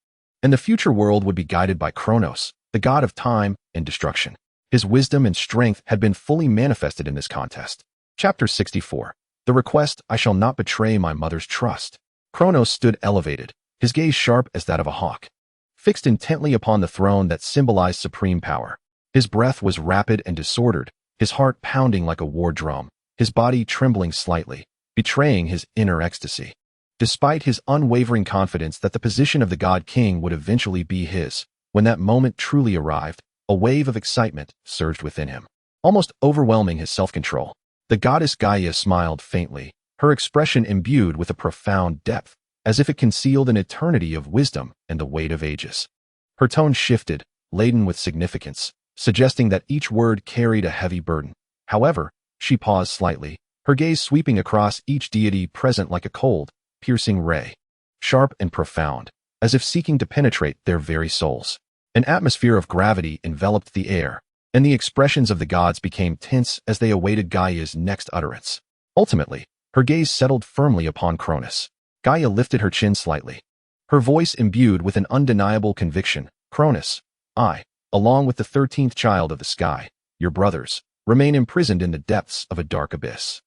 and the future world would be guided by Kronos, the god of time and destruction. His wisdom and strength had been fully manifested in this contest. Chapter 64. The request, I shall not betray my mother's trust. Kronos stood elevated, his gaze sharp as that of a hawk, fixed intently upon the throne that symbolized supreme power. His breath was rapid and disordered, his heart pounding like a war drum, his body trembling slightly, betraying his inner ecstasy. Despite his unwavering confidence that the position of the God King would eventually be his, when that moment truly arrived, a wave of excitement surged within him, almost overwhelming his self-control. The goddess Gaia smiled faintly, her expression imbued with a profound depth, as if it concealed an eternity of wisdom and the weight of ages. Her tone shifted, laden with significance, suggesting that each word carried a heavy burden. However, she paused slightly, her gaze sweeping across each deity present like a cold, piercing ray, sharp and profound, as if seeking to penetrate their very souls. An atmosphere of gravity enveloped the air, and the expressions of the gods became tense as they awaited Gaia's next utterance. Ultimately, her gaze settled firmly upon Kronos. Gaia lifted her chin slightly, her voice imbued with an undeniable conviction. Kronos, I, along with the 13th child of the sky, your brothers, remain imprisoned in the depths of a dark abyss.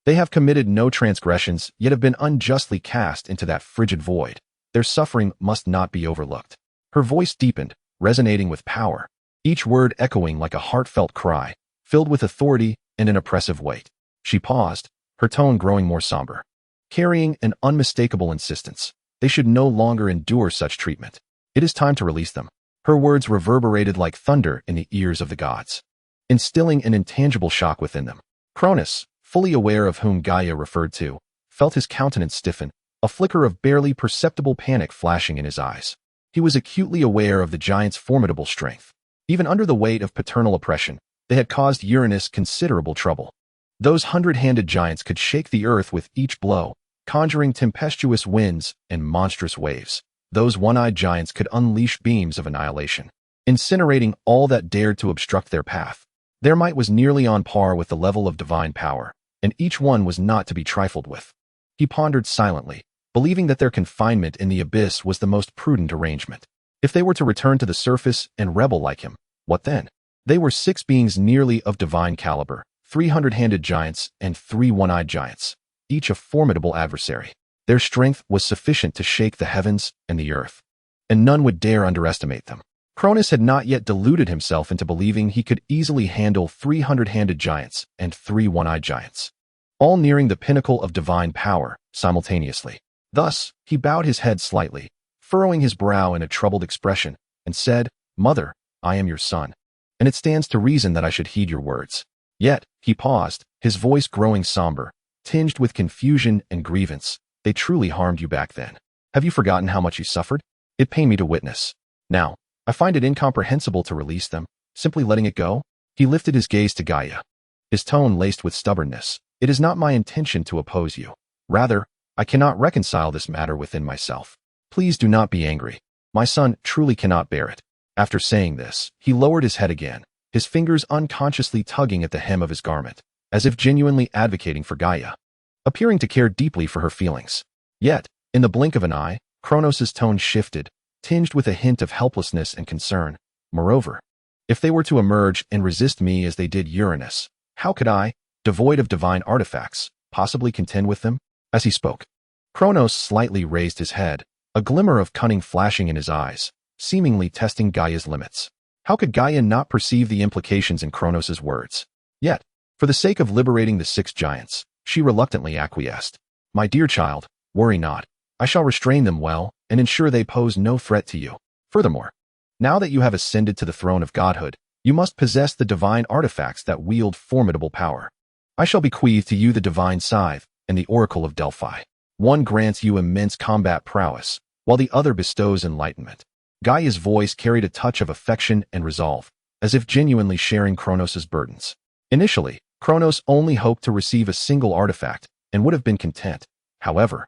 They have committed no transgressions, yet have been unjustly cast into that frigid void. Their suffering must not be overlooked. Her voice deepened, resonating with power, each word echoing like a heartfelt cry, filled with authority and an oppressive weight. She paused, her tone growing more somber, carrying an unmistakable insistence. They should no longer endure such treatment. It is time to release them. Her words reverberated like thunder in the ears of the gods, instilling an intangible shock within them. Cronus, fully aware of whom Gaia referred to, felt his countenance stiffen, a flicker of barely perceptible panic flashing in his eyes. He was acutely aware of the giant's formidable strength. Even under the weight of paternal oppression, they had caused Uranus considerable trouble. Those hundred-handed giants could shake the earth with each blow, conjuring tempestuous winds and monstrous waves. Those one-eyed giants could unleash beams of annihilation, incinerating all that dared to obstruct their path. Their might was nearly on par with the level of divine power, and each one was not to be trifled with. He pondered silently, believing that their confinement in the abyss was the most prudent arrangement. If they were to return to the surface and rebel like him, what then? They were 6 beings nearly of divine caliber, 300-handed giants and 3 one-eyed giants, each a formidable adversary. Their strength was sufficient to shake the heavens and the earth, and none would dare underestimate them. Cronus had not yet deluded himself into believing he could easily handle 300-handed giants and 3 one-eyed giants, all nearing the pinnacle of divine power simultaneously. Thus, he bowed his head slightly, furrowing his brow in a troubled expression, and said, "Mother, I am your son, and it stands to reason that I should heed your words." Yet, he paused, his voice growing somber, tinged with confusion and grievance. "They truly harmed you back then. Have you forgotten how much you suffered? It pained me to witness. Now, I find it incomprehensible to release them, simply letting it go." He lifted his gaze to Gaia, his tone laced with stubbornness. "It is not my intention to oppose you. Rather, I cannot reconcile this matter within myself. Please do not be angry. My son truly cannot bear it." After saying this, he lowered his head again, his fingers unconsciously tugging at the hem of his garment, as if genuinely advocating for Gaia, appearing to care deeply for her feelings. Yet, in the blink of an eye, Cronos's tone shifted, tinged with a hint of helplessness and concern. "Moreover, if they were to emerge and resist me as they did Uranus, how could I, devoid of divine artifacts, possibly contend with them?" As he spoke, Cronos slightly raised his head, a glimmer of cunning flashing in his eyes, seemingly testing Gaia's limits. How could Gaia not perceive the implications in Cronos's words? Yet, for the sake of liberating the 6 giants, she reluctantly acquiesced. "My dear child, worry not. I shall restrain them well and ensure they pose no threat to you. Furthermore, now that you have ascended to the throne of godhood, you must possess the divine artifacts that wield formidable power. I shall bequeath to you the divine scythe and the oracle of Delphi. One grants you immense combat prowess, while the other bestows enlightenment." Gaia's voice carried a touch of affection and resolve, as if genuinely sharing Cronos's burdens. Initially, Cronos only hoped to receive a single artifact and would have been content. However,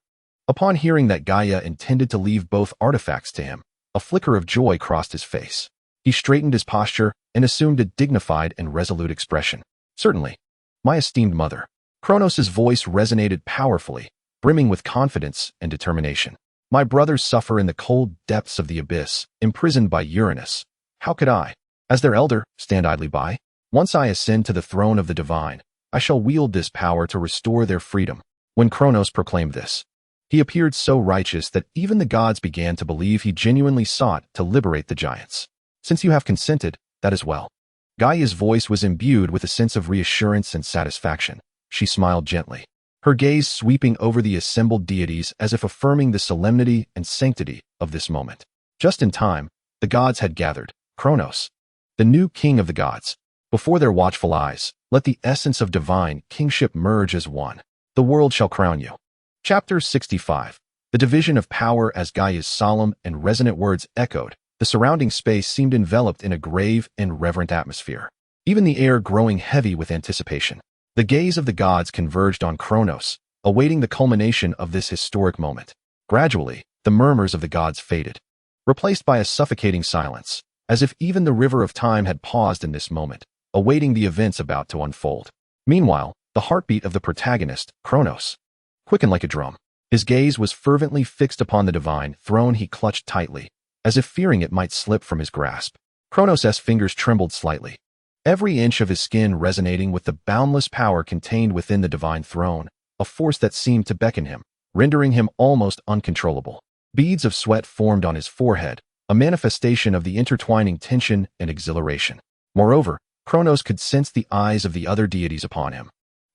upon hearing that Gaia intended to leave both artifacts to him, a flicker of joy crossed his face. He straightened his posture and assumed a dignified and resolute expression. "Certainly, my esteemed mother." Cronos's voice resonated powerfully, brimming with confidence and determination. "My brothers suffer in the cold depths of the abyss, imprisoned by Uranus. How could I, as their elder, stand idly by? Once I ascend to the throne of the divine, I shall wield this power to restore their freedom." When Cronos proclaimed this, he appeared so righteous that even the gods began to believe he genuinely sought to liberate the giants. "Since you have consented, that is well." Gaia's voice was imbued with a sense of reassurance and satisfaction. She smiled gently, her gaze sweeping over the assembled deities as if affirming the solemnity and sanctity of this moment. Just in time, the gods had gathered. "Cronos, the new king of the gods, before their watchful eyes, let the essence of divine kingship merge as one. The world shall crown you." Chapter 65. The division of power. As Gaia's solemn and resonant words echoed, the surrounding space seemed enveloped in a grave and reverent atmosphere, even the air growing heavy with anticipation. The gaze of the gods converged on Cronos, awaiting the culmination of this historic moment. Gradually, the murmurs of the gods faded, replaced by a suffocating silence, as if even the river of time had paused in this moment, awaiting the events about to unfold. Meanwhile, the heartbeat of the protagonist, Cronos, quickened like a drum. His gaze was fervently fixed upon the divine throne he clutched tightly, as if fearing it might slip from his grasp. Cronos' fingers trembled slightly, every inch of his skin resonating with the boundless power contained within the divine throne, a force that seemed to beckon him, rendering him almost uncontrollable. Beads of sweat formed on his forehead, a manifestation of the intertwining tension and exhilaration. Moreover, Cronos could sense the eyes of the other deities upon him.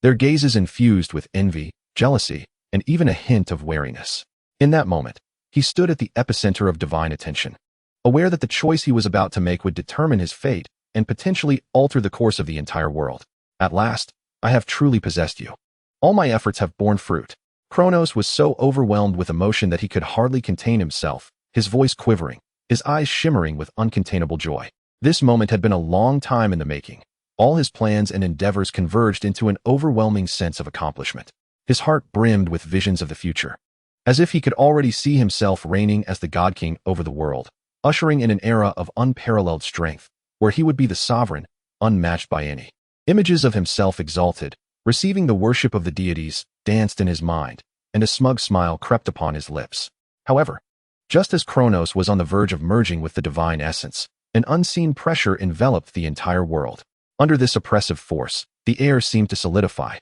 their gazes infused with envy, jealousy, and even a hint of wariness. In that moment, he stood at the epicenter of divine attention, aware that the choice he was about to make would determine his fate and potentially alter the course of the entire world. At last, I have truly possessed you. All my efforts have borne fruit. Kronos was so overwhelmed with emotion that he could hardly contain himself, his voice quivering, his eyes shimmering with uncontainable joy. This moment had been a long time in the making. All his plans and endeavors converged into an overwhelming sense of accomplishment. His heart brimmed with visions of the future, as if he could already see himself reigning as the God King over the world, ushering in an era of unparalleled strength, where he would be the sovereign, unmatched by any. Images of himself exalted, receiving the worship of the deities, danced in his mind, and a smug smile crept upon his lips. However, just as Kronos was on the verge of merging with the divine essence, an unseen pressure enveloped the entire world. Under this oppressive force, the air seemed to solidify.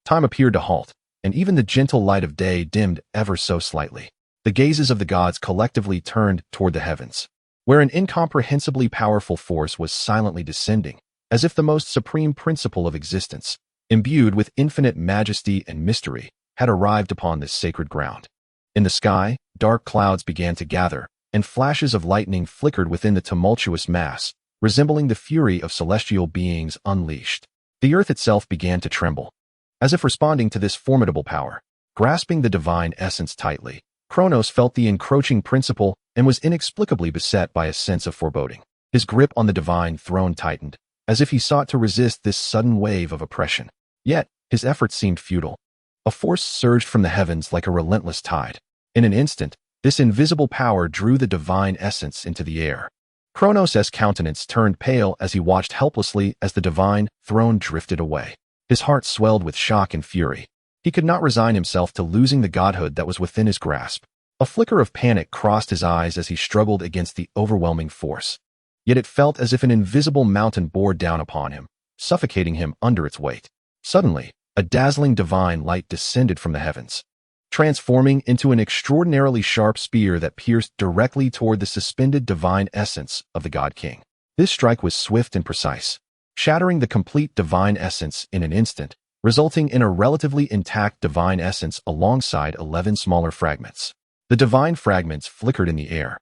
Time appeared to halt, and even the gentle light of day dimmed ever so slightly. The gazes of the gods collectively turned toward the heavens, where an incomprehensibly powerful force was silently descending, as if the most supreme principle of existence, imbued with infinite majesty and mystery, had arrived upon this sacred ground. In the sky, dark clouds began to gather, and flashes of lightning flickered within the tumultuous mass, resembling the fury of celestial beings unleashed. The earth itself began to tremble, as if responding to this formidable power. Grasping the divine essence tightly, Kronos felt the encroaching principle and was inexplicably beset by a sense of foreboding. His grip on the divine throne tightened, as if he sought to resist this sudden wave of oppression. Yet, his efforts seemed futile. A force surged from the heavens like a relentless tide. In an instant, this invisible power drew the divine essence into the air. Kronos' countenance turned pale as he watched helplessly as the divine throne drifted away. His heart swelled with shock and fury. He could not resign himself to losing the godhood that was within his grasp. A flicker of panic crossed his eyes as he struggled against the overwhelming force. Yet it felt as if an invisible mountain bore down upon him, suffocating him under its weight. Suddenly, a dazzling divine light descended from the heavens, transforming into an extraordinarily sharp spear that pierced directly toward the suspended divine essence of the God King. This strike was swift and precise, shattering the complete divine essence in an instant, resulting in a relatively intact divine essence alongside 11 smaller fragments. The divine fragments flickered in the air,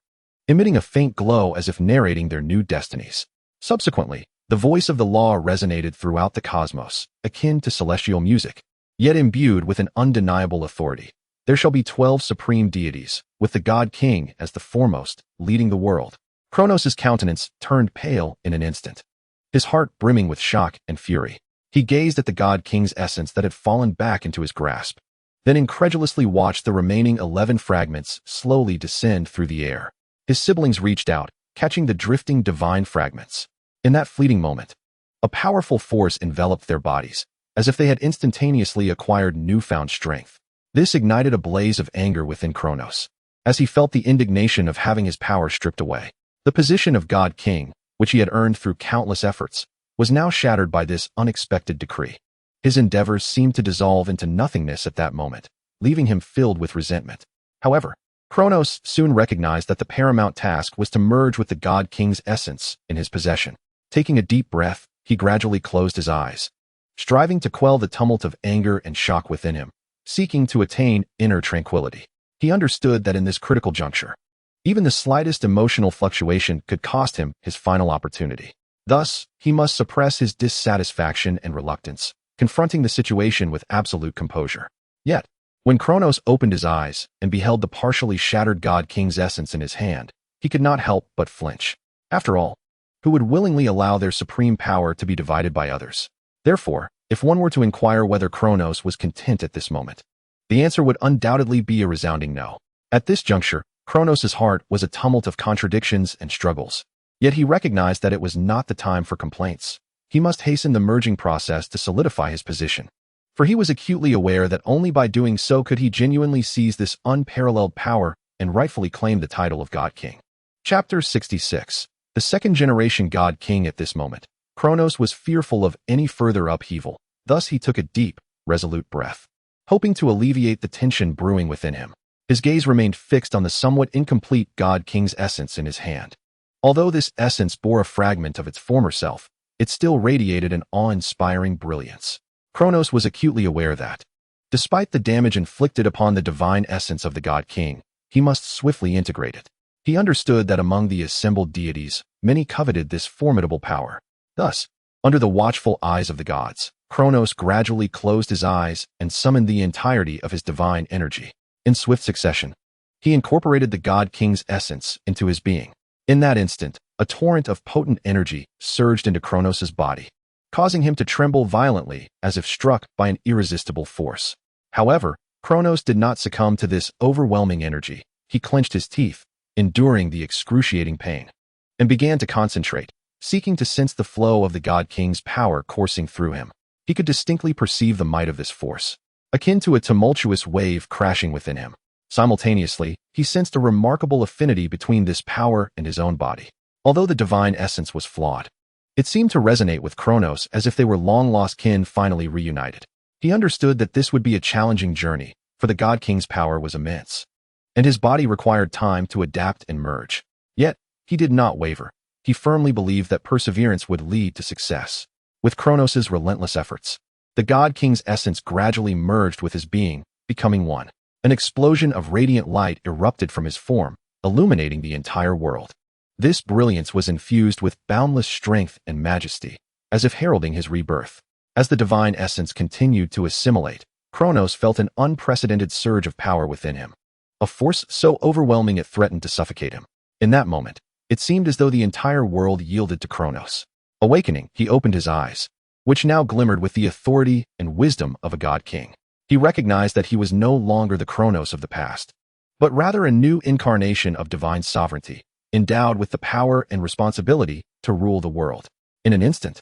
emitting a faint glow as if narrating their new destinies. Subsequently, the voice of the law resonated throughout the cosmos, akin to celestial music, yet imbued with an undeniable authority. There shall be 12 supreme deities, with the God King as the foremost, leading the world. Kronos' countenance turned pale in an instant, his heart brimming with shock and fury. He gazed at the God King's essence that had fallen back into his grasp, then incredulously watched the remaining 11 fragments slowly descend through the air. His siblings reached out, catching the drifting divine fragments. In that fleeting moment, a powerful force enveloped their bodies, as if they had instantaneously acquired newfound strength. This ignited a blaze of anger within Kronos, as he felt the indignation of having his power stripped away. The position of God King, which he had earned through countless efforts, was now shattered by this unexpected decree. His endeavors seemed to dissolve into nothingness at that moment, leaving him filled with resentment. However, Kronos soon recognized that the paramount task was to merge with the God King's essence in his possession. Taking a deep breath, he gradually closed his eyes, striving to quell the tumult of anger and shock within him, seeking to attain inner tranquility. He understood that in this critical juncture, even the slightest emotional fluctuation could cost him his final opportunity. Thus, he must suppress his dissatisfaction and reluctance, confronting the situation with absolute composure. Yet, when Kronos opened his eyes and beheld the partially shattered God King's essence in his hand, he could not help but flinch. After all, who would willingly allow their supreme power to be divided by others? Therefore, if one were to inquire whether Kronos was content at this moment, the answer would undoubtedly be a resounding no. At this juncture, Kronos' heart was a tumult of contradictions and struggles. Yet he recognized that it was not the time for complaints. He must hasten the merging process to solidify his position, for he was acutely aware that only by doing so could he genuinely seize this unparalleled power and rightfully claim the title of God King. Chapter 66. The second-generation God King. At this moment, Kronos was fearful of any further upheaval. Thus he took a deep, resolute breath, hoping to alleviate the tension brewing within him. His gaze remained fixed on the somewhat incomplete God King's essence in his hand. Although this essence bore a fragment of its former self, it still radiated an awe-inspiring brilliance. Kronos was acutely aware that, despite the damage inflicted upon the divine essence of the God King, he must swiftly integrate it. He understood that among the assembled deities, many coveted this formidable power. Thus, under the watchful eyes of the gods, Kronos gradually closed his eyes and summoned the entirety of his divine energy. In swift succession, he incorporated the God King's essence into his being. In that instant, a torrent of potent energy surged into Kronos' body, causing him to tremble violently as if struck by an irresistible force. However, Kronos did not succumb to this overwhelming energy. He clenched his teeth, enduring the excruciating pain, and began to concentrate, seeking to sense the flow of the God King's power coursing through him. He could distinctly perceive the might of this force, akin to a tumultuous wave crashing within him. Simultaneously, he sensed a remarkable affinity between this power and his own body. Although the divine essence was flawed, it seemed to resonate with Kronos as if they were long-lost kin finally reunited. He understood that this would be a challenging journey, for the God King's power was immense, and his body required time to adapt and merge. Yet, he did not waver. He firmly believed that perseverance would lead to success. With Kronos' relentless efforts, the God King's essence gradually merged with his being, becoming one. An explosion of radiant light erupted from his form, illuminating the entire world. This brilliance was infused with boundless strength and majesty, as if heralding his rebirth. As the divine essence continued to assimilate, Kronos felt an unprecedented surge of power within him, a force so overwhelming it threatened to suffocate him. In that moment, it seemed as though the entire world yielded to Kronos. Awakening, he opened his eyes, which now glimmered with the authority and wisdom of a God King. He recognized that he was no longer the Kronos of the past, but rather a new incarnation of divine sovereignty, endowed with the power and responsibility to rule the world. In an instant,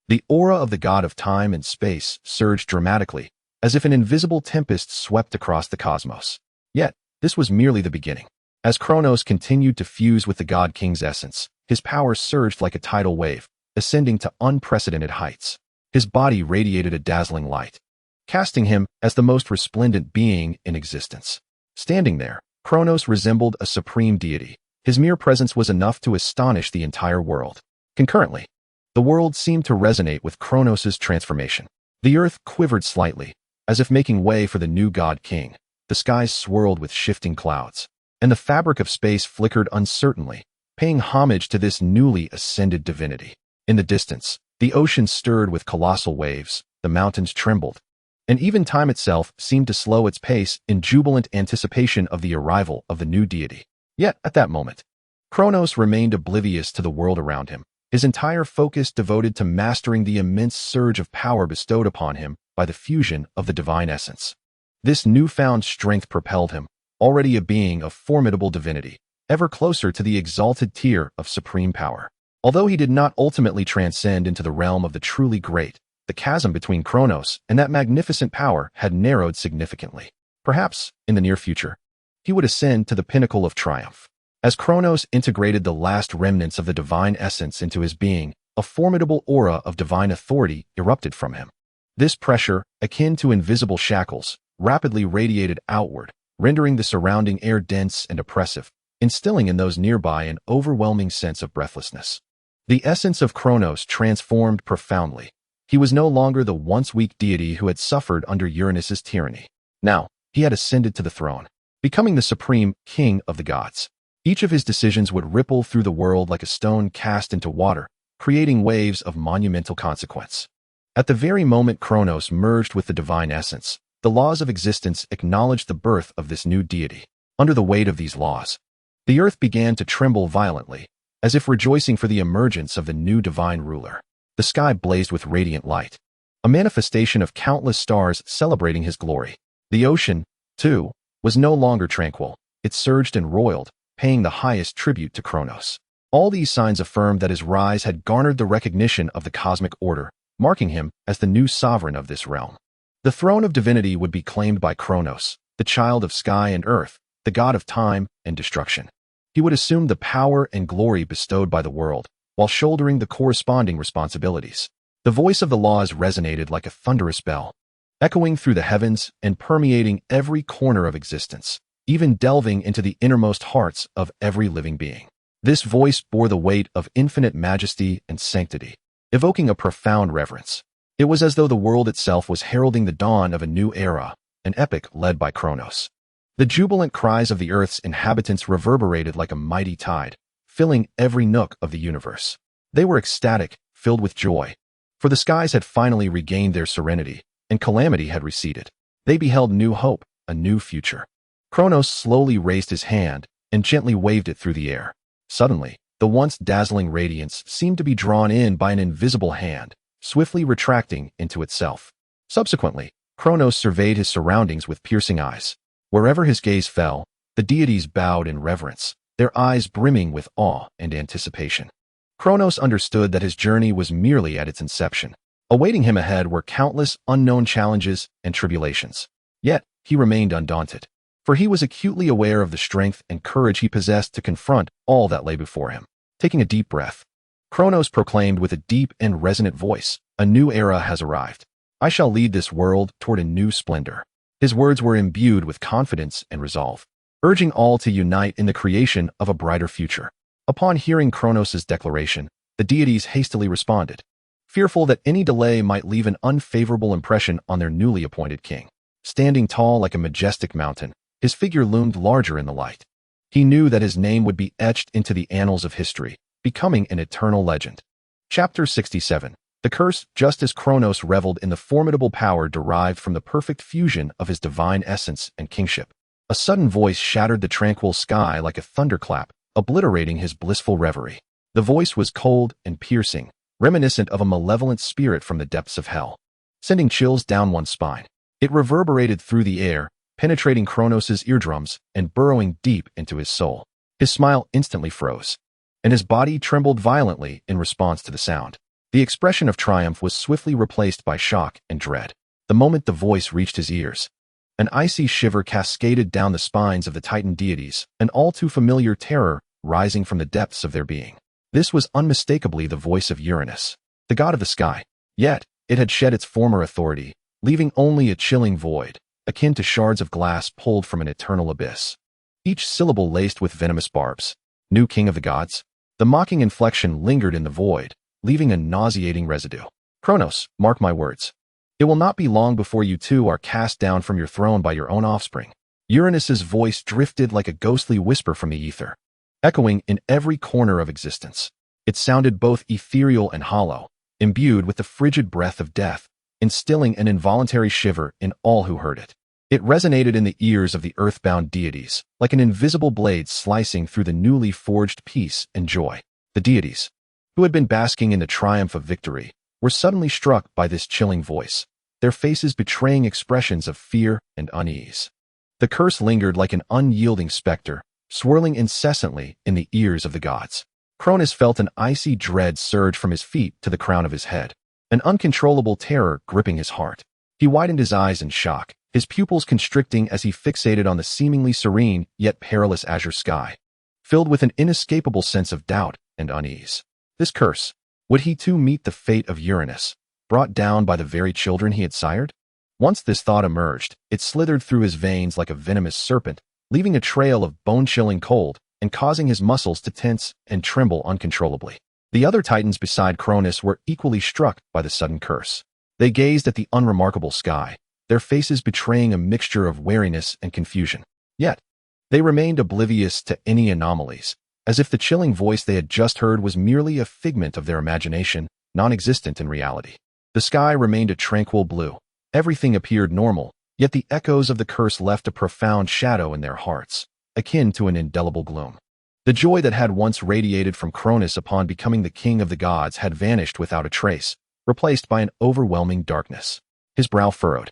the aura of the god of time and space surged dramatically, as if an invisible tempest swept across the cosmos. Yet, this was merely the beginning. As Kronos continued to fuse with the God King's essence, his power surged like a tidal wave, ascending to unprecedented heights. His body radiated a dazzling light, casting him as the most resplendent being in existence. Standing there, Kronos resembled a supreme deity. His mere presence was enough to astonish the entire world. Concurrently, the world seemed to resonate with Kronos' transformation. The earth quivered slightly, as if making way for the new God King. The skies swirled with shifting clouds, and the fabric of space flickered uncertainly, paying homage to this newly ascended divinity. In the distance, the ocean stirred with colossal waves, the mountains trembled, and even time itself seemed to slow its pace in jubilant anticipation of the arrival of the new deity. Yet, at that moment, Kronos remained oblivious to the world around him, his entire focus devoted to mastering the immense surge of power bestowed upon him by the fusion of the divine essence. This newfound strength propelled him, already a being of formidable divinity, ever closer to the exalted tier of supreme power. Although he did not ultimately transcend into the realm of the truly great, the chasm between Kronos and that magnificent power had narrowed significantly. Perhaps, in the near future, he would ascend to the pinnacle of triumph. As Kronos integrated the last remnants of the divine essence into his being, a formidable aura of divine authority erupted from him. This pressure, akin to invisible shackles, rapidly radiated outward, rendering the surrounding air dense and oppressive, instilling in those nearby an overwhelming sense of breathlessness. The essence of Kronos transformed profoundly. He was no longer the once weak deity who had suffered under Uranus's tyranny. Now, he had ascended to the throne, becoming the supreme king of the gods. Each of his decisions would ripple through the world like a stone cast into water, creating waves of monumental consequence. At the very moment Kronos merged with the divine essence, the laws of existence acknowledged the birth of this new deity. Under the weight of these laws, the earth began to tremble violently, as if rejoicing for the emergence of the new divine ruler. The sky blazed with radiant light, a manifestation of countless stars celebrating his glory. The ocean, too, was no longer tranquil. It surged and roiled, paying the highest tribute to Kronos. All these signs affirmed that his rise had garnered the recognition of the cosmic order, marking him as the new sovereign of this realm. The throne of divinity would be claimed by Kronos, the child of sky and earth, the god of time and destruction. He would assume the power and glory bestowed by the world, while shouldering the corresponding responsibilities. The voice of the laws resonated like a thunderous bell, echoing through the heavens and permeating every corner of existence, even delving into the innermost hearts of every living being. This voice bore the weight of infinite majesty and sanctity, evoking a profound reverence. It was as though the world itself was heralding the dawn of a new era, an epic led by Kronos. The jubilant cries of the Earth's inhabitants reverberated like a mighty tide, filling every nook of the universe. They were ecstatic, filled with joy, for the skies had finally regained their serenity, and calamity had receded. They beheld new hope, a new future. Kronos slowly raised his hand and gently waved it through the air. Suddenly, the once dazzling radiance seemed to be drawn in by an invisible hand, swiftly retracting into itself. Subsequently, Kronos surveyed his surroundings with piercing eyes. Wherever his gaze fell, the deities bowed in reverence, their eyes brimming with awe and anticipation. Kronos understood that his journey was merely at its inception. Awaiting him ahead were countless unknown challenges and tribulations. Yet, he remained undaunted, for he was acutely aware of the strength and courage he possessed to confront all that lay before him. Taking a deep breath, Kronos proclaimed with a deep and resonant voice, "A new era has arrived. I shall lead this world toward a new splendor." His words were imbued with confidence and resolve, urging all to unite in the creation of a brighter future. Upon hearing Kronos' declaration, the deities hastily responded, fearful that any delay might leave an unfavorable impression on their newly appointed king. Standing tall like a majestic mountain, his figure loomed larger in the light. He knew that his name would be etched into the annals of history, becoming an eternal legend. Chapter 67. The Curse. Just as Kronos reveled in the formidable power derived from the perfect fusion of his divine essence and kingship, a sudden voice shattered the tranquil sky like a thunderclap, obliterating his blissful reverie. The voice was cold and piercing, reminiscent of a malevolent spirit from the depths of hell, sending chills down one's spine. It reverberated through the air, penetrating Kronos' eardrums and burrowing deep into his soul. His smile instantly froze, and his body trembled violently in response to the sound. The expression of triumph was swiftly replaced by shock and dread. The moment the voice reached his ears, an icy shiver cascaded down the spines of the Titan deities, an all too familiar terror rising from the depths of their being. This was unmistakably the voice of Uranus, the god of the sky. Yet, it had shed its former authority, leaving only a chilling void, akin to shards of glass pulled from an eternal abyss. Each syllable laced with venomous barbs. "New king of the gods?" The mocking inflection lingered in the void, leaving a nauseating residue. "Kronos, mark my words. It will not be long before you too are cast down from your throne by your own offspring." Uranus's voice drifted like a ghostly whisper from the ether, echoing in every corner of existence. It sounded both ethereal and hollow, imbued with the frigid breath of death, instilling an involuntary shiver in all who heard it. It resonated in the ears of the earthbound deities, like an invisible blade slicing through the newly forged peace and joy. The deities, who had been basking in the triumph of victory, were suddenly struck by this chilling voice, their faces betraying expressions of fear and unease. The curse lingered like an unyielding specter, swirling incessantly in the ears of the gods. Kronos felt an icy dread surge from his feet to the crown of his head, an uncontrollable terror gripping his heart. He widened his eyes in shock, his pupils constricting as he fixated on the seemingly serene yet perilous azure sky, filled with an inescapable sense of doubt and unease. This curse, would he too meet the fate of Uranus, brought down by the very children he had sired? Once this thought emerged, it slithered through his veins like a venomous serpent, leaving a trail of bone-chilling cold and causing his muscles to tense and tremble uncontrollably. The other titans beside Kronos were equally struck by the sudden curse. They gazed at the unremarkable sky, their faces betraying a mixture of wariness and confusion. Yet, they remained oblivious to any anomalies, as if the chilling voice they had just heard was merely a figment of their imagination, non-existent in reality. The sky remained a tranquil blue. Everything appeared normal, yet the echoes of the curse left a profound shadow in their hearts, akin to an indelible gloom. The joy that had once radiated from Kronos upon becoming the king of the gods had vanished without a trace, replaced by an overwhelming darkness. His brow furrowed,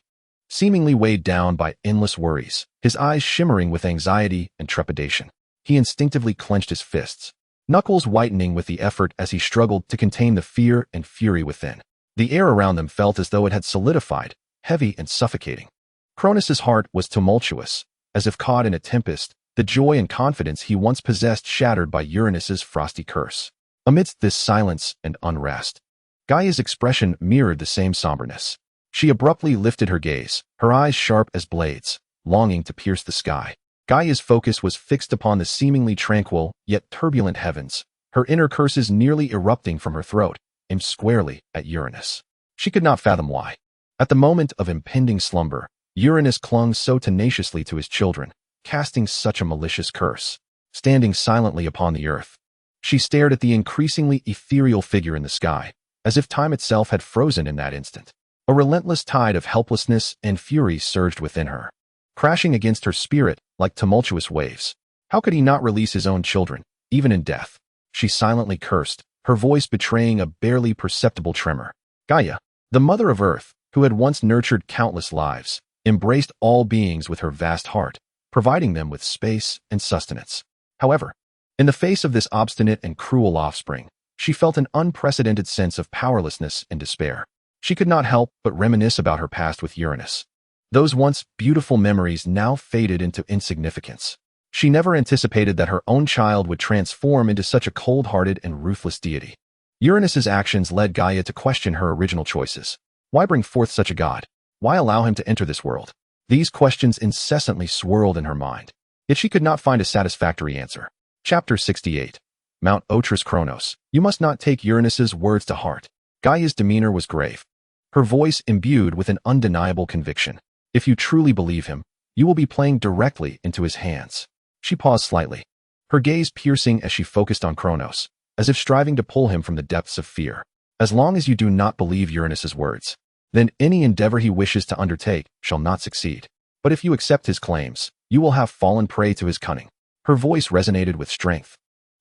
seemingly weighed down by endless worries, his eyes shimmering with anxiety and trepidation. He instinctively clenched his fists, knuckles whitening with the effort as he struggled to contain the fear and fury within. The air around them felt as though it had solidified, heavy and suffocating. Kronos' heart was tumultuous, as if caught in a tempest, the joy and confidence he once possessed shattered by Uranus's frosty curse. Amidst this silence and unrest, Gaia's expression mirrored the same somberness. She abruptly lifted her gaze, her eyes sharp as blades, longing to pierce the sky. Gaia's focus was fixed upon the seemingly tranquil, yet turbulent heavens, her inner curses nearly erupting from her throat, aimed squarely at Uranus. She could not fathom why. At the moment of impending slumber, Uranus clung so tenaciously to his children, casting such a malicious curse. Standing silently upon the earth, she stared at the increasingly ethereal figure in the sky, as if time itself had frozen in that instant. A relentless tide of helplessness and fury surged within her, crashing against her spirit like tumultuous waves. How could he not release his own children, even in death? She silently cursed, her voice betraying a barely perceptible tremor. Gaia, the mother of Earth, who had once nurtured countless lives, embraced all beings with her vast heart, providing them with space and sustenance. However, in the face of this obstinate and cruel offspring, she felt an unprecedented sense of powerlessness and despair. She could not help but reminisce about her past with Uranus. Those once beautiful memories now faded into insignificance. She never anticipated that her own child would transform into such a cold-hearted and ruthless deity. Uranus's actions led Gaia to question her original choices. Why bring forth such a god? Why allow him to enter this world? These questions incessantly swirled in her mind. Yet she could not find a satisfactory answer. Chapter 68. Mount Otris Kronos. You must not take Uranus's words to heart. Gaia's demeanor was grave, her voice imbued with an undeniable conviction. If you truly believe him, you will be playing directly into his hands. She paused slightly, her gaze piercing as she focused on Kronos, as if striving to pull him from the depths of fear. As long as you do not believe Uranus's words, then any endeavor he wishes to undertake shall not succeed. But if you accept his claims, you will have fallen prey to his cunning. Her voice resonated with strength,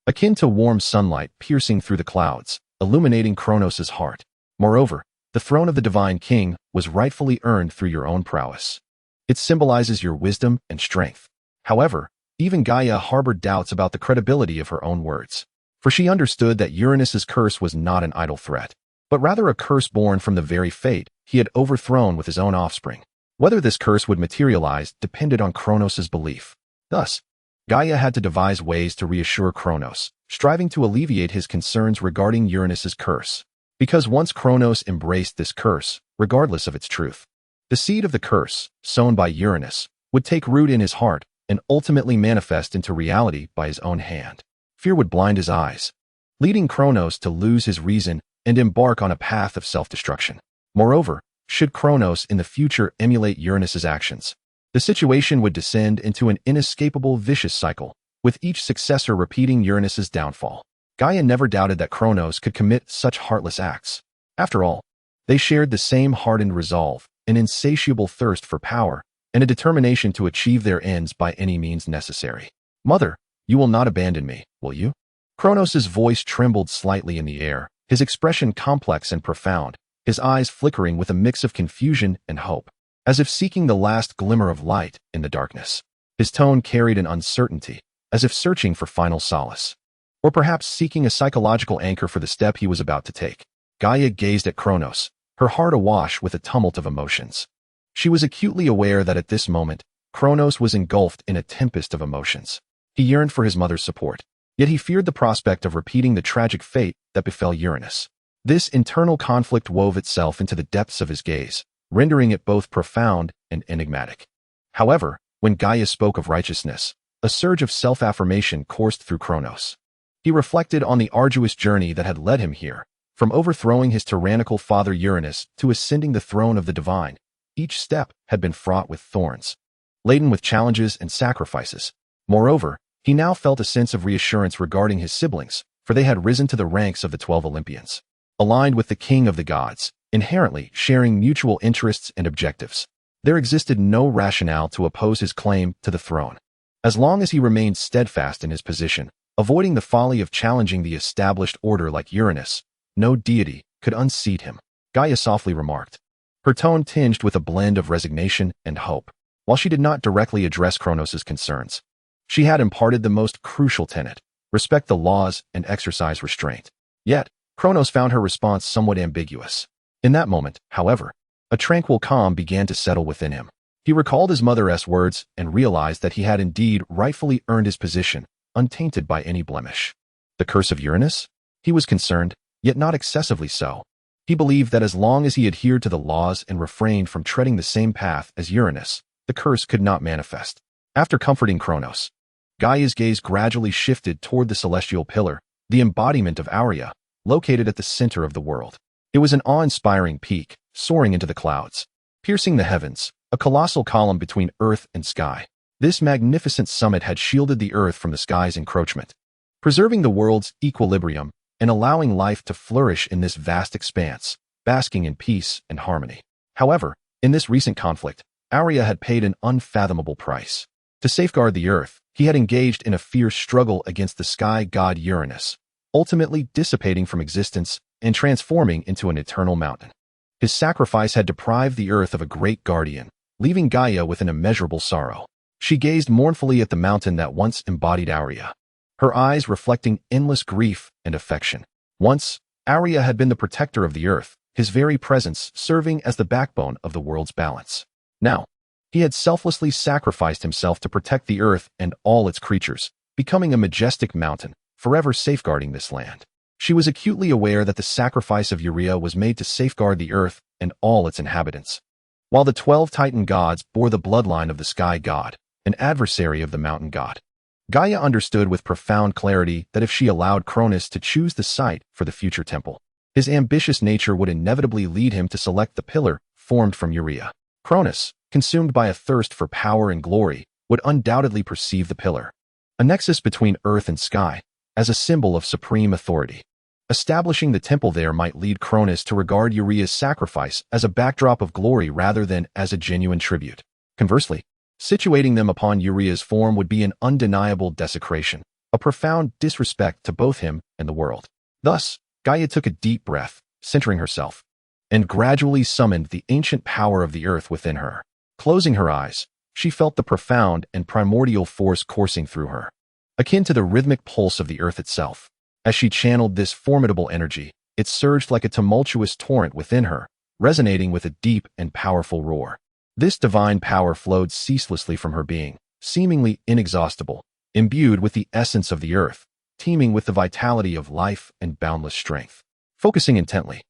akin to warm sunlight piercing through the clouds, illuminating Kronos' heart. Moreover, the throne of the divine king was rightfully earned through your own prowess. It symbolizes your wisdom and strength. However, even Gaia harbored doubts about the credibility of her own words, for she understood that Uranus's curse was not an idle threat, but rather a curse born from the very fate he had overthrown with his own offspring. Whether this curse would materialize depended on Kronos' belief. Thus, Gaia had to devise ways to reassure Kronos, striving to alleviate his concerns regarding Uranus's curse. Because once Kronos embraced this curse, regardless of its truth, the seed of the curse, sown by Uranus, would take root in his heart and ultimately manifest into reality by his own hand. Fear would blind his eyes, leading Kronos to lose his reason and embark on a path of self-destruction. Moreover, should Kronos in the future emulate Uranus's actions, the situation would descend into an inescapable vicious cycle, with each successor repeating Uranus's downfall. Gaia never doubted that Kronos could commit such heartless acts. After all, they shared the same hardened resolve, an insatiable thirst for power, and a determination to achieve their ends by any means necessary. Mother, you will not abandon me, will you? Kronos' voice trembled slightly in the air, his expression complex and profound, his eyes flickering with a mix of confusion and hope, as if seeking the last glimmer of light in the darkness. His tone carried an uncertainty, as if searching for final solace, or perhaps seeking a psychological anchor for the step he was about to take. Gaia gazed at Kronos, her heart awash with a tumult of emotions. She was acutely aware that at this moment, Kronos was engulfed in a tempest of emotions. He yearned for his mother's support, yet he feared the prospect of repeating the tragic fate that befell Uranus. This internal conflict wove itself into the depths of his gaze, rendering it both profound and enigmatic. However, when Gaia spoke of righteousness, a surge of self-affirmation coursed through Kronos. He reflected on the arduous journey that had led him here, from overthrowing his tyrannical father Uranus to ascending the throne of the divine. Each step had been fraught with thorns, laden with challenges and sacrifices. Moreover, he now felt a sense of reassurance regarding his siblings, for they had risen to the ranks of the 12 Olympians, aligned with the king of the gods, inherently sharing mutual interests and objectives. There existed no rationale to oppose his claim to the throne. As long as he remained steadfast in his position, avoiding the folly of challenging the established order like Uranus, no deity could unseat him, Gaia softly remarked, her tone tinged with a blend of resignation and hope. While she did not directly address Kronos' concerns, she had imparted the most crucial tenet: respect the laws and exercise restraint. Yet, Kronos found her response somewhat ambiguous. In that moment, however, a tranquil calm began to settle within him. He recalled his mother's words and realized that he had indeed rightfully earned his position, untainted by any blemish. The curse of Uranus? He was concerned, yet not excessively so. He believed that as long as he adhered to the laws and refrained from treading the same path as Uranus, the curse could not manifest. After comforting Kronos, Gaia's gaze gradually shifted toward the celestial pillar, the embodiment of Aeria, located at the center of the world. It was an awe-inspiring peak, soaring into the clouds, piercing the heavens, a colossal column between earth and sky. This magnificent summit had shielded the earth from the sky's encroachment, preserving the world's equilibrium and allowing life to flourish in this vast expanse, basking in peace and harmony. However, in this recent conflict, Aerys had paid an unfathomable price. To safeguard the earth, he had engaged in a fierce struggle against the sky god Uranus, ultimately dissipating from existence and transforming into an eternal mountain. His sacrifice had deprived the earth of a great guardian, leaving Gaia with an immeasurable sorrow. She gazed mournfully at the mountain that once embodied Aerys, her eyes reflecting endless grief and affection. Once, Aerys had been the protector of the earth, his very presence serving as the backbone of the world's balance. Now, he had selflessly sacrificed himself to protect the earth and all its creatures, becoming a majestic mountain, forever safeguarding this land. She was acutely aware that the sacrifice of Aerys was made to safeguard the earth and all its inhabitants. While the 12 Titan gods bore the bloodline of the sky god, an adversary of the mountain god, Gaia understood with profound clarity that if she allowed Cronus to choose the site for the future temple, his ambitious nature would inevitably lead him to select the pillar formed from Aerys. Cronus, consumed by a thirst for power and glory, would undoubtedly perceive the pillar, a nexus between earth and sky, as a symbol of supreme authority. Establishing the temple there might lead Cronus to regard Aerys' sacrifice as a backdrop of glory rather than as a genuine tribute. Conversely, situating them upon Aerys' form would be an undeniable desecration, a profound disrespect to both him and the world. Thus, Gaia took a deep breath, centering herself, and gradually summoned the ancient power of the earth within her. Closing her eyes, she felt the profound and primordial force coursing through her, akin to the rhythmic pulse of the earth itself. As she channeled this formidable energy, it surged like a tumultuous torrent within her, resonating with a deep and powerful roar. This divine power flowed ceaselessly from her being, seemingly inexhaustible, imbued with the essence of the earth, teeming with the vitality of life and boundless strength. Focusing intently,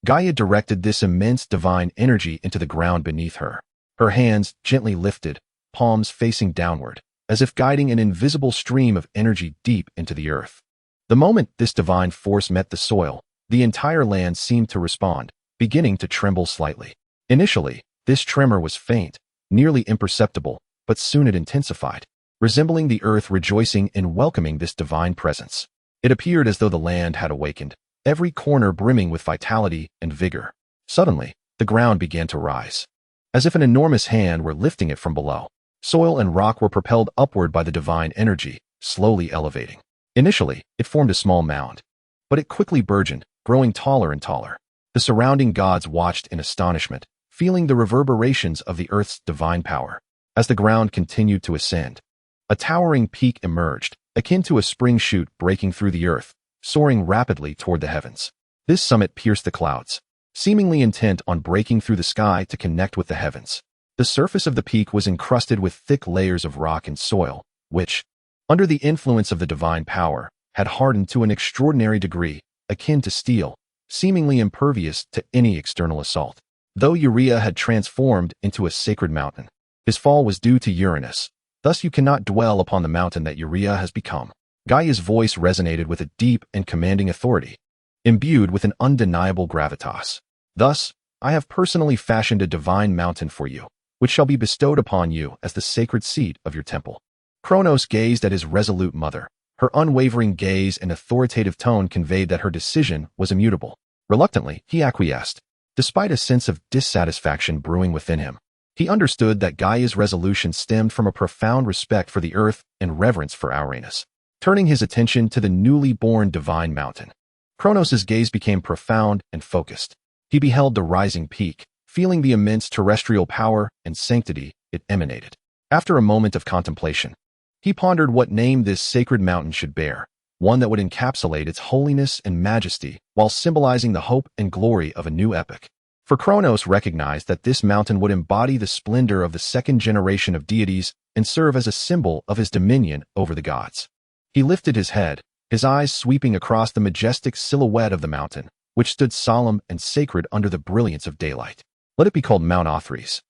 Gaia directed this immense divine energy into the ground beneath her, her hands gently lifted, palms facing downward, as if guiding an invisible stream of energy deep into the earth. The moment this divine force met the soil, the entire land seemed to respond, beginning to tremble slightly. Initially, this tremor was faint, nearly imperceptible, but soon it intensified, resembling the earth rejoicing in welcoming this divine presence. It appeared as though the land had awakened, every corner brimming with vitality and vigor. Suddenly, the ground began to rise, as if an enormous hand were lifting it from below. Soil and rock were propelled upward by the divine energy, slowly elevating. Initially, it formed a small mound, but it quickly burgeoned, growing taller and taller. The surrounding gods watched in astonishment, feeling the reverberations of the earth's divine power. As the ground continued to ascend, a towering peak emerged, akin to a spring shoot breaking through the earth, soaring rapidly toward the heavens. This summit pierced the clouds, seemingly intent on breaking through the sky to connect with the heavens. The surface of the peak was encrusted with thick layers of rock and soil, which, under the influence of the divine power, had hardened to an extraordinary degree, akin to steel, seemingly impervious to any external assault. Though Aerys had transformed into a sacred mountain, his fall was due to Uranus. Thus you cannot dwell upon the mountain that Aerys has become. Gaia's voice resonated with a deep and commanding authority, imbued with an undeniable gravitas. Thus, I have personally fashioned a divine mountain for you, which shall be bestowed upon you as the sacred seat of your temple. Cronus gazed at his resolute mother. Her unwavering gaze and authoritative tone conveyed that her decision was immutable. Reluctantly, he acquiesced, despite a sense of dissatisfaction brewing within him. He understood that Gaia's resolution stemmed from a profound respect for the earth and reverence for Uranus. Turning his attention to the newly born divine mountain, Cronus's gaze became profound and focused. He beheld the rising peak, feeling the immense terrestrial power and sanctity it emanated. After a moment of contemplation, he pondered what name this sacred mountain should bear, one that would encapsulate its holiness and majesty while symbolizing the hope and glory of a new epoch. For Cronus recognized that this mountain would embody the splendor of the second generation of deities and serve as a symbol of his dominion over the gods. He lifted his head, his eyes sweeping across the majestic silhouette of the mountain, which stood solemn and sacred under the brilliance of daylight. Let it be called Mount Aerys,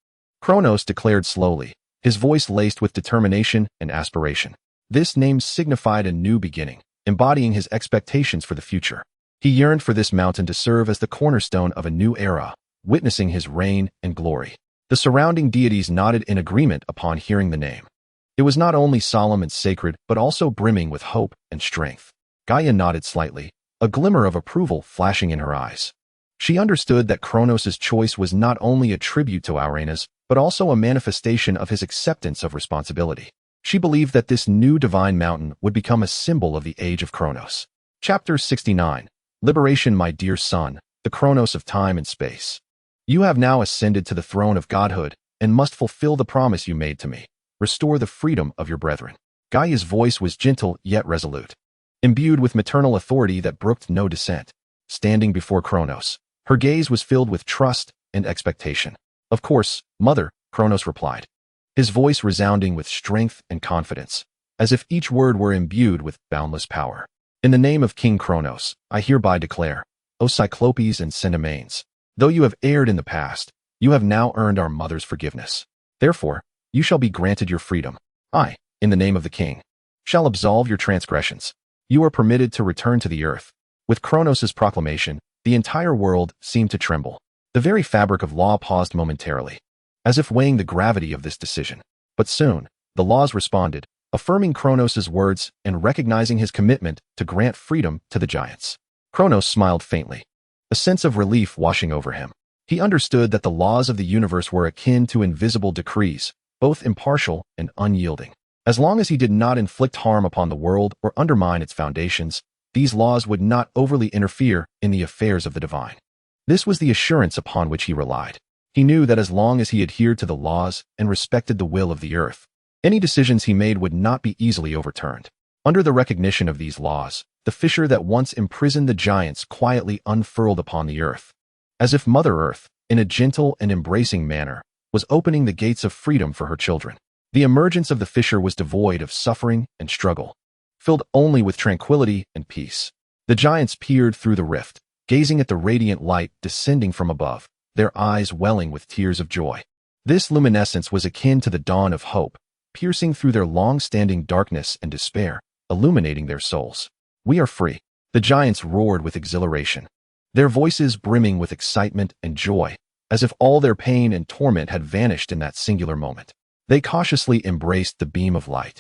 Cronus declared slowly, his voice laced with determination and aspiration. This name signified a new beginning, embodying his expectations for the future. He yearned for this mountain to serve as the cornerstone of a new era, witnessing his reign and glory. The surrounding deities nodded in agreement upon hearing the name. It was not only solemn and sacred, but also brimming with hope and strength. Gaia nodded slightly, a glimmer of approval flashing in her eyes. She understood that Kronos' choice was not only a tribute to Uranus, but also a manifestation of his acceptance of responsibility. She believed that this new divine mountain would become a symbol of the age of Kronos. Chapter 69. Liberation, my dear son, the Kronos of time and space. You have now ascended to the throne of godhood and must fulfill the promise you made to me. Restore the freedom of your brethren. Gaia's voice was gentle yet resolute, imbued with maternal authority that brooked no dissent. Standing before Kronos, her gaze was filled with trust and expectation. Of course, mother, Kronos replied, his voice resounding with strength and confidence, as if each word were imbued with boundless power. In the name of King Kronos, I hereby declare, O Cyclopes and Cendamanes, though you have erred in the past, you have now earned our mother's forgiveness. Therefore, you shall be granted your freedom. I, in the name of the king, shall absolve your transgressions. You are permitted to return to the earth. With Kronos' proclamation, the entire world seemed to tremble. The very fabric of law paused momentarily, as if weighing the gravity of this decision. But soon, the laws responded, affirming Kronos' words and recognizing his commitment to grant freedom to the giants. Kronos smiled faintly, a sense of relief washing over him. He understood that the laws of the universe were akin to invisible decrees, both impartial and unyielding. As long as he did not inflict harm upon the world or undermine its foundations, these laws would not overly interfere in the affairs of the divine. This was the assurance upon which he relied. He knew that as long as he adhered to the laws and respected the will of the earth, any decisions he made would not be easily overturned. Under the recognition of these laws, the fissure that once imprisoned the giants quietly unfurled upon the earth, as if Mother Earth, in a gentle and embracing manner, was opening the gates of freedom for her children. The emergence of the fissure was devoid of suffering and struggle, filled only with tranquility and peace. The giants peered through the rift, gazing at the radiant light descending from above, their eyes welling with tears of joy. This luminescence was akin to the dawn of hope, piercing through their long-standing darkness and despair, illuminating their souls. We are free. The giants roared with exhilaration, their voices brimming with excitement and joy, as if all their pain and torment had vanished in that singular moment. They cautiously embraced the beam of light,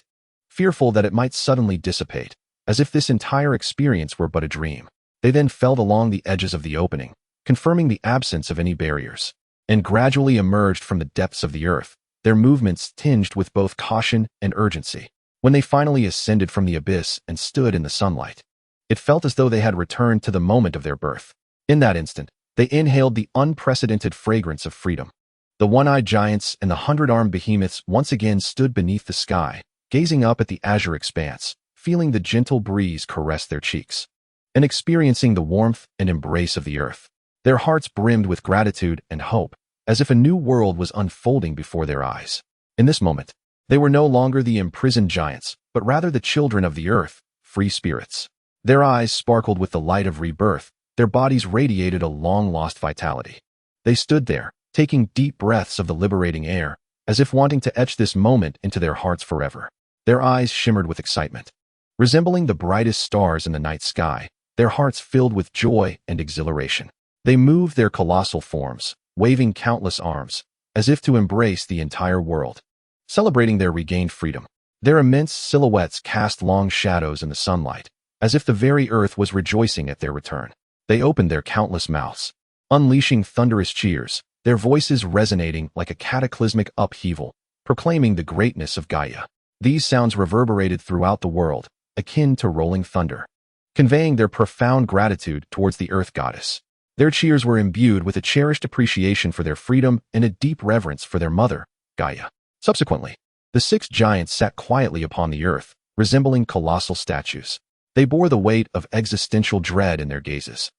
fearful that it might suddenly dissipate, as if this entire experience were but a dream. They then felt along the edges of the opening, confirming the absence of any barriers, and gradually emerged from the depths of the earth, their movements tinged with both caution and urgency. When they finally ascended from the abyss and stood in the sunlight, it felt as though they had returned to the moment of their birth. In that instant, they inhaled the unprecedented fragrance of freedom. The one-eyed giants and the hundred-armed behemoths once again stood beneath the sky, gazing up at the azure expanse, feeling the gentle breeze caress their cheeks, and experiencing the warmth and embrace of the earth. Their hearts brimmed with gratitude and hope, as if a new world was unfolding before their eyes. In this moment, they were no longer the imprisoned giants, but rather the children of the earth, free spirits. Their eyes sparkled with the light of rebirth, their bodies radiated a long-lost vitality. They stood there, taking deep breaths of the liberating air, as if wanting to etch this moment into their hearts forever. Their eyes shimmered with excitement. Resembling the brightest stars in the night sky, their hearts filled with joy and exhilaration. They moved their colossal forms, waving countless arms, as if to embrace the entire world, celebrating their regained freedom. Their immense silhouettes cast long shadows in the sunlight, as if the very earth was rejoicing at their return. They opened their countless mouths, unleashing thunderous cheers, their voices resonating like a cataclysmic upheaval, proclaiming the greatness of Gaia. These sounds reverberated throughout the world, akin to rolling thunder, conveying their profound gratitude towards the earth goddess. Their cheers were imbued with a cherished appreciation for their freedom and a deep reverence for their mother, Gaia. Subsequently, the 6 giants sat quietly upon the earth, resembling colossal statues. They bore the weight of existential dread in their gazes,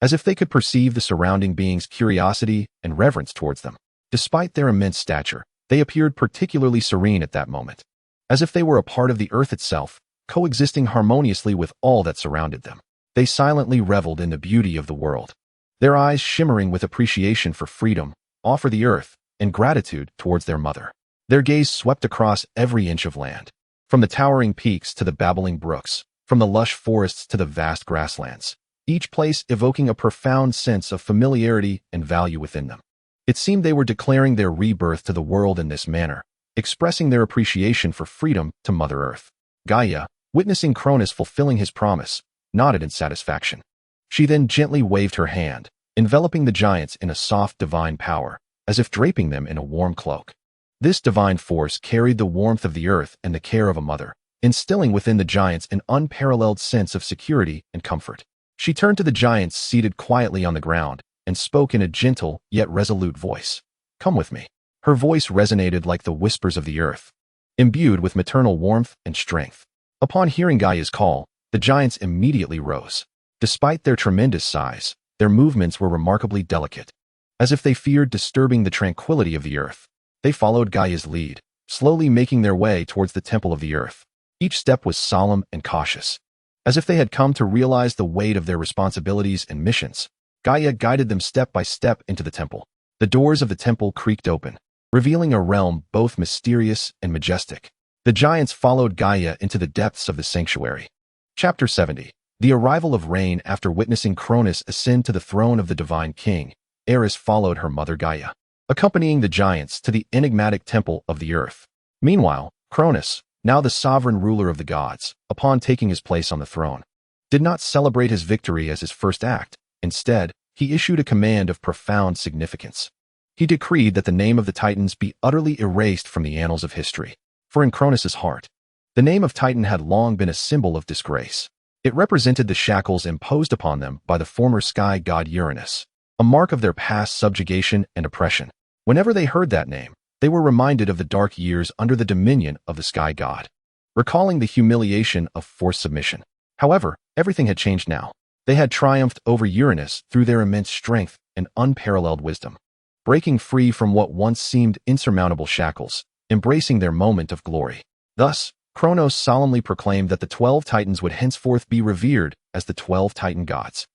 as if they could perceive the surrounding beings' curiosity and reverence towards them. Despite their immense stature, they appeared particularly serene at that moment, as if they were a part of the earth itself, coexisting harmoniously with all that surrounded them. They silently reveled in the beauty of the world, their eyes shimmering with appreciation for freedom, awe for the earth, and gratitude towards their mother. Their gaze swept across every inch of land, from the towering peaks to the babbling brooks, from the lush forests to the vast grasslands. each place evoking a profound sense of familiarity and value within them. It seemed they were declaring their rebirth to the world in this manner, expressing their appreciation for freedom to Mother Earth. Gaia, witnessing Cronus fulfilling his promise, nodded in satisfaction. She then gently waved her hand, enveloping the giants in a soft divine power, as if draping them in a warm cloak. This divine force carried the warmth of the earth and the care of a mother, instilling within the giants an unparalleled sense of security and comfort. She turned to the giants seated quietly on the ground and spoke in a gentle yet resolute voice. "Come with me." Her voice resonated like the whispers of the earth, imbued with maternal warmth and strength. Upon hearing Gaia's call, the giants immediately rose. Despite their tremendous size, their movements were remarkably delicate. As if they feared disturbing the tranquility of the earth, they followed Gaia's lead, slowly making their way towards the temple of the earth. Each step was solemn and cautious. As if they had come to realize the weight of their responsibilities and missions, Gaia guided them step by step into the temple. The doors of the temple creaked open, revealing a realm both mysterious and majestic. The giants followed Gaia into the depths of the sanctuary. Chapter 70. The arrival of rain. After witnessing Cronus ascend to the throne of the divine king, Aerys followed her mother Gaia, accompanying the giants to the enigmatic temple of the earth. Meanwhile, Cronus, now the sovereign ruler of the gods, upon taking his place on the throne, did not celebrate his victory as his first act. Instead, he issued a command of profound significance. He decreed that the name of the Titans be utterly erased from the annals of history. For in Cronus's heart, the name of Titan had long been a symbol of disgrace. It represented the shackles imposed upon them by the former sky god Uranus, a mark of their past subjugation and oppression. Whenever they heard that name, they were reminded of the dark years under the dominion of the sky god, recalling the humiliation of forced submission. However, everything had changed now. They had triumphed over Uranus through their immense strength and unparalleled wisdom, breaking free from what once seemed insurmountable shackles, embracing their moment of glory. Thus, Cronos solemnly proclaimed that the 12 Titans would henceforth be revered as the 12 Titan gods.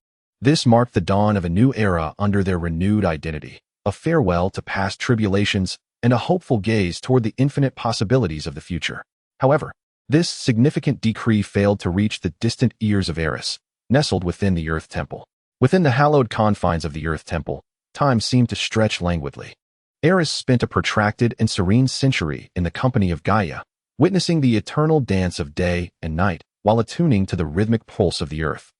This marked the dawn of a new era under their renewed identity, a farewell to past tribulations and a hopeful gaze toward the infinite possibilities of the future. However, this significant decree failed to reach the distant ears of Aerys, nestled within the Earth Temple. Within the hallowed confines of the Earth Temple, time seemed to stretch languidly. Aerys spent a protracted and serene century in the company of Gaia, witnessing the eternal dance of day and night while attuning to the rhythmic pulse of the earth.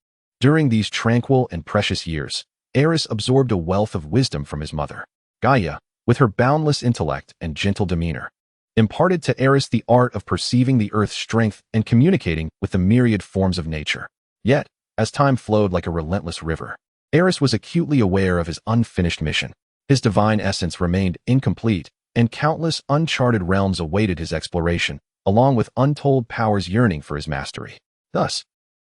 During these tranquil and precious years, Aerys absorbed a wealth of wisdom from his mother. Gaia, with her boundless intellect and gentle demeanor, imparted to Aerys the art of perceiving the earth's strength and communicating with the myriad forms of nature. Yet, as time flowed like a relentless river, Aerys was acutely aware of his unfinished mission. His divine essence remained incomplete, and countless uncharted realms awaited his exploration, along with untold powers yearning for his mastery. Thus,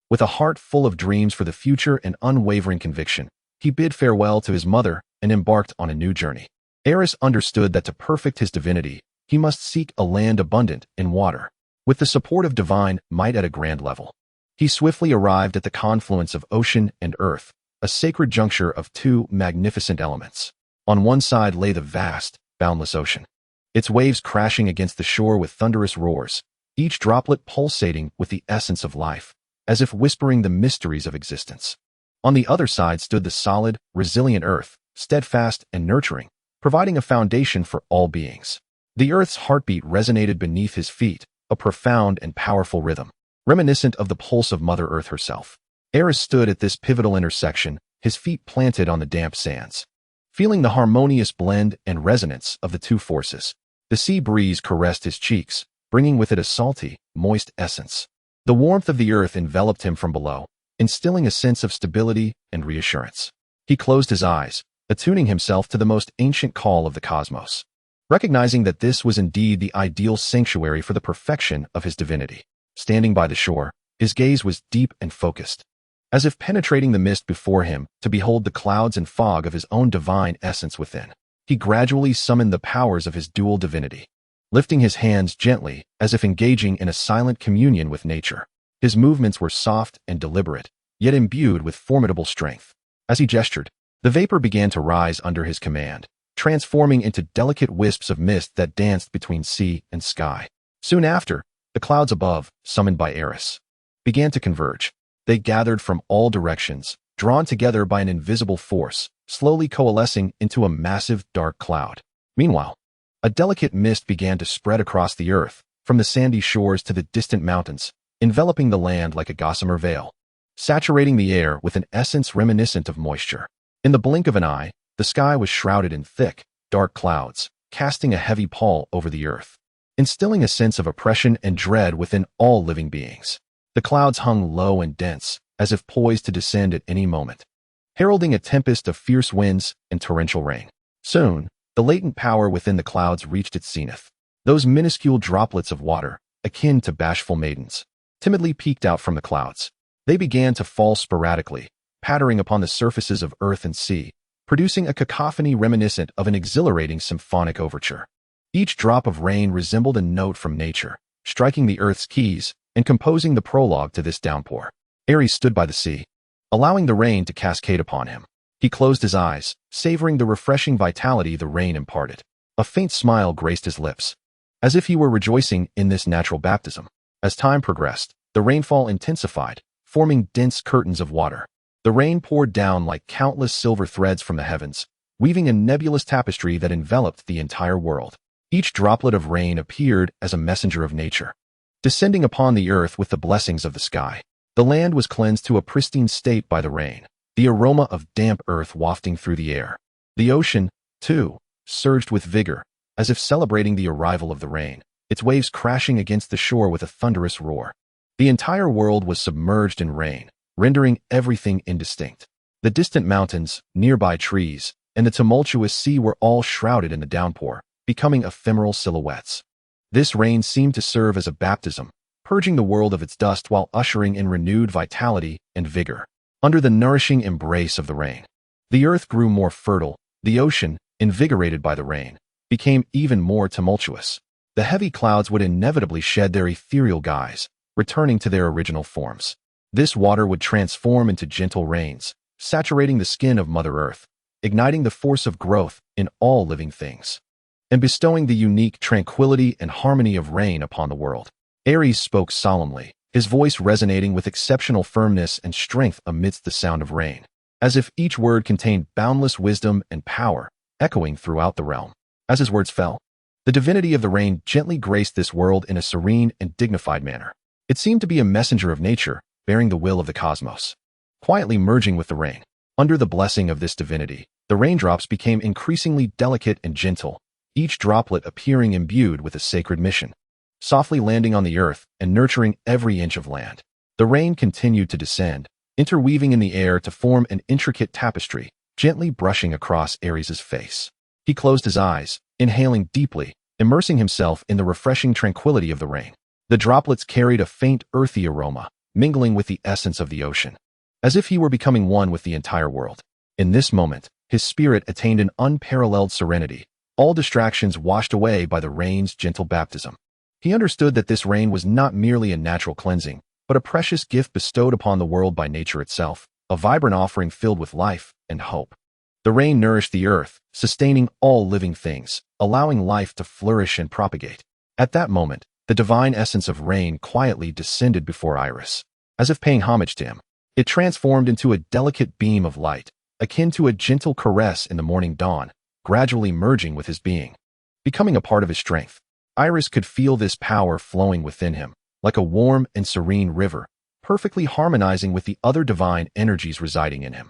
with a heart full of dreams for the future and unwavering conviction, he bid farewell to his mother and embarked on a new journey. Aerys understood that to perfect his divinity, he must seek a land abundant in water. With the support of divine might at a grand level, he swiftly arrived at the confluence of ocean and earth, a sacred juncture of two magnificent elements. On one side lay the vast, boundless ocean, its waves crashing against the shore with thunderous roars, each droplet pulsating with the essence of life, as if whispering the mysteries of existence. On the other side stood the solid, resilient earth, steadfast and nurturing, providing a foundation for all beings. The earth's heartbeat resonated beneath his feet, a profound and powerful rhythm, reminiscent of the pulse of Mother Earth herself. Aerys stood at this pivotal intersection, his feet planted on the damp sands, feeling the harmonious blend and resonance of the two forces. The sea breeze caressed his cheeks, bringing with it a salty, moist essence. The warmth of the earth enveloped him from below, instilling a sense of stability and reassurance. He closed his eyes, attuning himself to the most ancient call of the cosmos, recognizing that this was indeed the ideal sanctuary for the perfection of his divinity. Standing by the shore, his gaze was deep and focused, as if penetrating the mist before him to behold the clouds and fog of his own divine essence within. He gradually summoned the powers of his dual divinity, lifting his hands gently as if engaging in a silent communion with nature. His movements were soft and deliberate, yet imbued with formidable strength. As he gestured, the vapor began to rise under his command, transforming into delicate wisps of mist that danced between sea and sky. Soon after, the clouds above, summoned by Aerys, began to converge. They gathered from all directions, drawn together by an invisible force, slowly coalescing into a massive dark cloud. Meanwhile, a delicate mist began to spread across the earth, from the sandy shores to the distant mountains, enveloping the land like a gossamer veil, saturating the air with an essence reminiscent of moisture. In the blink of an eye, the sky was shrouded in thick, dark clouds, casting a heavy pall over the earth, instilling a sense of oppression and dread within all living beings. The clouds hung low and dense, as if poised to descend at any moment, heralding a tempest of fierce winds and torrential rain. Soon, the latent power within the clouds reached its zenith. Those minuscule droplets of water, akin to bashful maidens, timidly peeked out from the clouds. They began to fall sporadically, pattering upon the surfaces of earth and sea, producing a cacophony reminiscent of an exhilarating symphonic overture. Each drop of rain resembled a note from nature, striking the earth's keys and composing the prologue to this downpour. Aerys stood by the sea, allowing the rain to cascade upon him. He closed his eyes, savoring the refreshing vitality the rain imparted. A faint smile graced his lips, as if he were rejoicing in this natural baptism. As time progressed, the rainfall intensified, forming dense curtains of water. The rain poured down like countless silver threads from the heavens, weaving a nebulous tapestry that enveloped the entire world. Each droplet of rain appeared as a messenger of nature, descending upon the earth with the blessings of the sky. The land was cleansed to a pristine state by the rain, the aroma of damp earth wafting through the air. The ocean, too, surged with vigor, as if celebrating the arrival of the rain, its waves crashing against the shore with a thunderous roar. The entire world was submerged in rain, rendering everything indistinct. The distant mountains, nearby trees, and the tumultuous sea were all shrouded in the downpour, becoming ephemeral silhouettes. This rain seemed to serve as a baptism, purging the world of its dust while ushering in renewed vitality and vigor. Under the nourishing embrace of the rain, the earth grew more fertile. The ocean, invigorated by the rain, became even more tumultuous. The heavy clouds would inevitably shed their ethereal guise, returning to their original forms. This water would transform into gentle rains, saturating the skin of Mother Earth, igniting the force of growth in all living things, and bestowing the unique tranquility and harmony of rain upon the world. Aerys spoke solemnly, his voice resonating with exceptional firmness and strength amidst the sound of rain, as if each word contained boundless wisdom and power, echoing throughout the realm. As his words fell, the divinity of the rain gently graced this world in a serene and dignified manner. It seemed to be a messenger of nature, bearing the will of the cosmos, quietly merging with the rain. Under the blessing of this divinity, the raindrops became increasingly delicate and gentle, each droplet appearing imbued with a sacred mission, softly landing on the earth and nurturing every inch of land. The rain continued to descend, interweaving in the air to form an intricate tapestry, gently brushing across Aerys' face. He closed his eyes, inhaling deeply, immersing himself in the refreshing tranquility of the rain. The droplets carried a faint earthy aroma, mingling with the essence of the ocean, as if he were becoming one with the entire world. In this moment, his spirit attained an unparalleled serenity, all distractions washed away by the rain's gentle baptism. He understood that this rain was not merely a natural cleansing, but a precious gift bestowed upon the world by nature itself, a vibrant offering filled with life and hope. The rain nourished the earth, sustaining all living things, allowing life to flourish and propagate. At that moment, the divine essence of rain quietly descended before Aerys, as if paying homage to him. It transformed into a delicate beam of light, akin to a gentle caress in the morning dawn, gradually merging with his being, becoming a part of his strength. Aerys could feel this power flowing within him, like a warm and serene river, perfectly harmonizing with the other divine energies residing in him.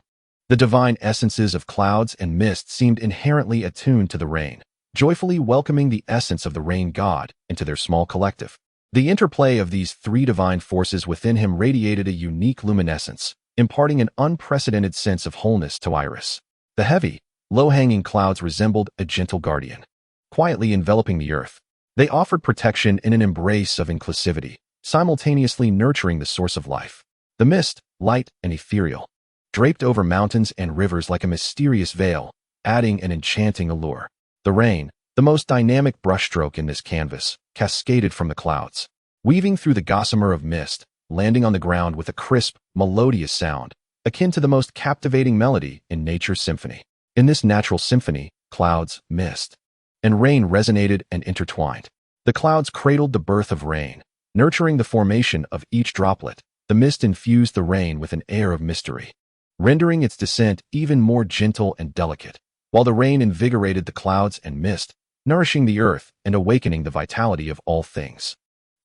The divine essences of clouds and mist seemed inherently attuned to the rain, joyfully welcoming the essence of the rain god into their small collective. The interplay of these three divine forces within him radiated a unique luminescence, imparting an unprecedented sense of wholeness to Aerys. The heavy, low-hanging clouds resembled a gentle guardian, quietly enveloping the earth. They offered protection in an embrace of inclusivity, simultaneously nurturing the source of life. The mist, light and ethereal, draped over mountains and rivers like a mysterious veil, adding an enchanting allure. The rain, the most dynamic brushstroke in this canvas, cascaded from the clouds, weaving through the gossamer of mist, landing on the ground with a crisp, melodious sound, akin to the most captivating melody in nature's symphony. In this natural symphony, clouds, mist, and rain resonated and intertwined. The clouds cradled the birth of rain, nurturing the formation of each droplet. The mist infused the rain with an air of mystery, rendering its descent even more gentle and delicate, while the rain invigorated the clouds and mist, nourishing the earth and awakening the vitality of all things.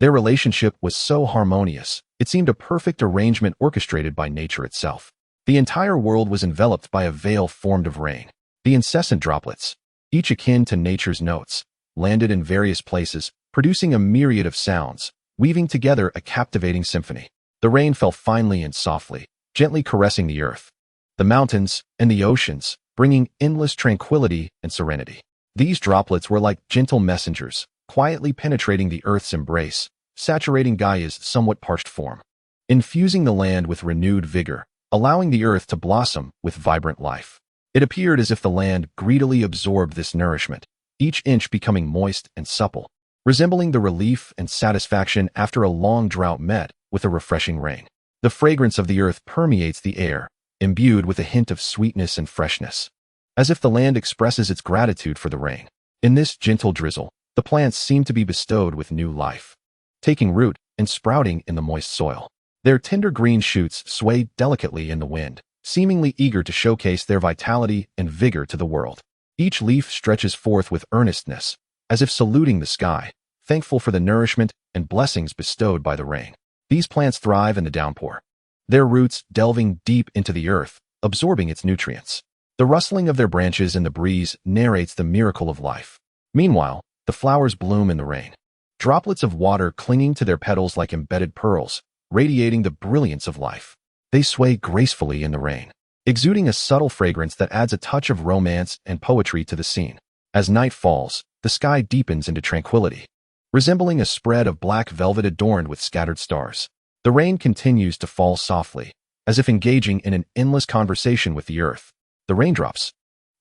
Their relationship was so harmonious, it seemed a perfect arrangement orchestrated by nature itself. The entire world was enveloped by a veil formed of rain. The incessant droplets, each akin to nature's notes, landed in various places, producing a myriad of sounds, weaving together a captivating symphony. The rain fell finely and softly, gently caressing the earth, the mountains, and the oceans, bringing endless tranquility and serenity. These droplets were like gentle messengers, quietly penetrating the earth's embrace, saturating Gaia's somewhat parched form, infusing the land with renewed vigor, allowing the earth to blossom with vibrant life. It appeared as if the land greedily absorbed this nourishment, each inch becoming moist and supple, resembling the relief and satisfaction after a long drought met with a refreshing rain. The fragrance of the earth permeates the air, imbued with a hint of sweetness and freshness, as if the land expresses its gratitude for the rain. In this gentle drizzle, the plants seem to be bestowed with new life, taking root and sprouting in the moist soil. Their tender green shoots sway delicately in the wind, seemingly eager to showcase their vitality and vigor to the world. Each leaf stretches forth with earnestness, as if saluting the sky, thankful for the nourishment and blessings bestowed by the rain. These plants thrive in the downpour, their roots delving deep into the earth, absorbing its nutrients. The rustling of their branches in the breeze narrates the miracle of life. Meanwhile, the flowers bloom in the rain, droplets of water clinging to their petals like embedded pearls, radiating the brilliance of life. They sway gracefully in the rain, exuding a subtle fragrance that adds a touch of romance and poetry to the scene. As night falls, the sky deepens into tranquility, resembling a spread of black velvet adorned with scattered stars. The rain continues to fall softly, as if engaging in an endless conversation with the earth. The raindrops,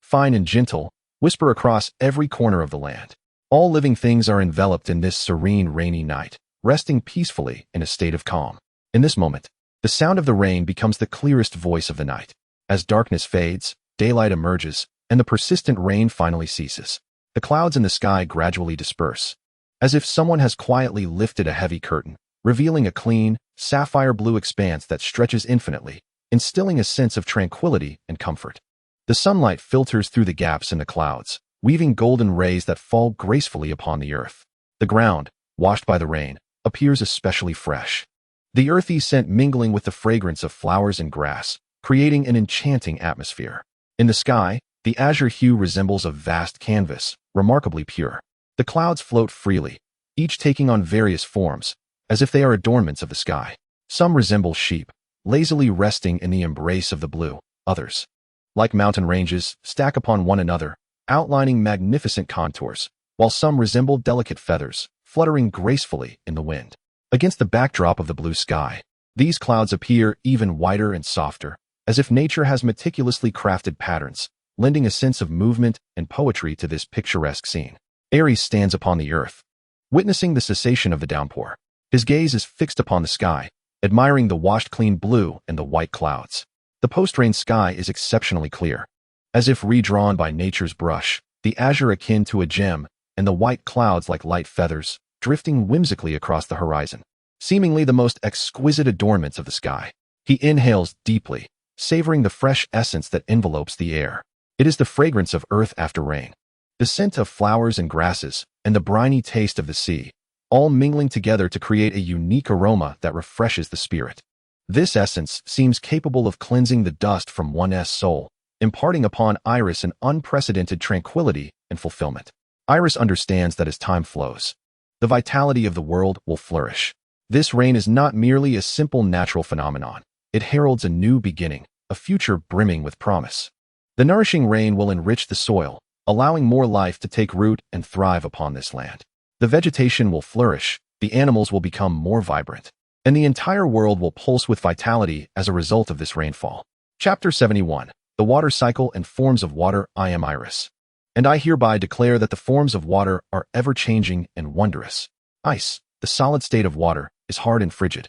fine and gentle, whisper across every corner of the land. All living things are enveloped in this serene rainy night, resting peacefully in a state of calm. In this moment, the sound of the rain becomes the clearest voice of the night. As darkness fades, daylight emerges, and the persistent rain finally ceases. The clouds in the sky gradually disperse, as if someone has quietly lifted a heavy curtain, revealing a clean, sapphire blue expanse that stretches infinitely, instilling a sense of tranquility and comfort. The sunlight filters through the gaps in the clouds, weaving golden rays that fall gracefully upon the earth. The ground, washed by the rain, appears especially fresh, the earthy scent mingling with the fragrance of flowers and grass, creating an enchanting atmosphere. In the sky, the azure hue resembles a vast canvas, remarkably pure. The clouds float freely, each taking on various forms, as if they are adornments of the sky. Some resemble sheep, lazily resting in the embrace of the blue. Others, like mountain ranges, stack upon one another, outlining magnificent contours, while some resemble delicate feathers, fluttering gracefully in the wind. Against the backdrop of the blue sky, these clouds appear even whiter and softer, as if nature has meticulously crafted patterns, lending a sense of movement and poetry to this picturesque scene. Aerys stands upon the earth, witnessing the cessation of the downpour. His gaze is fixed upon the sky, admiring the washed clean blue and the white clouds. The post-rain sky is exceptionally clear, as if redrawn by nature's brush, the azure akin to a gem, and the white clouds like light feathers, drifting whimsically across the horizon, seemingly the most exquisite adornments of the sky. He inhales deeply, savoring the fresh essence that envelopes the air. It is the fragrance of earth after rain, the scent of flowers and grasses, and the briny taste of the sea, all mingling together to create a unique aroma that refreshes the spirit. This essence seems capable of cleansing the dust from one's soul, imparting upon Aerys an unprecedented tranquility and fulfillment. Aerys understands that as time flows, the vitality of the world will flourish. This rain is not merely a simple natural phenomenon. It heralds a new beginning, a future brimming with promise. The nourishing rain will enrich the soil, allowing more life to take root and thrive upon this land. The vegetation will flourish, the animals will become more vibrant, and the entire world will pulse with vitality as a result of this rainfall. Chapter 71. The Water Cycle and Forms of Water. I am Aerys, and I hereby declare that the forms of water are ever-changing and wondrous. Ice, the solid state of water, is hard and frigid,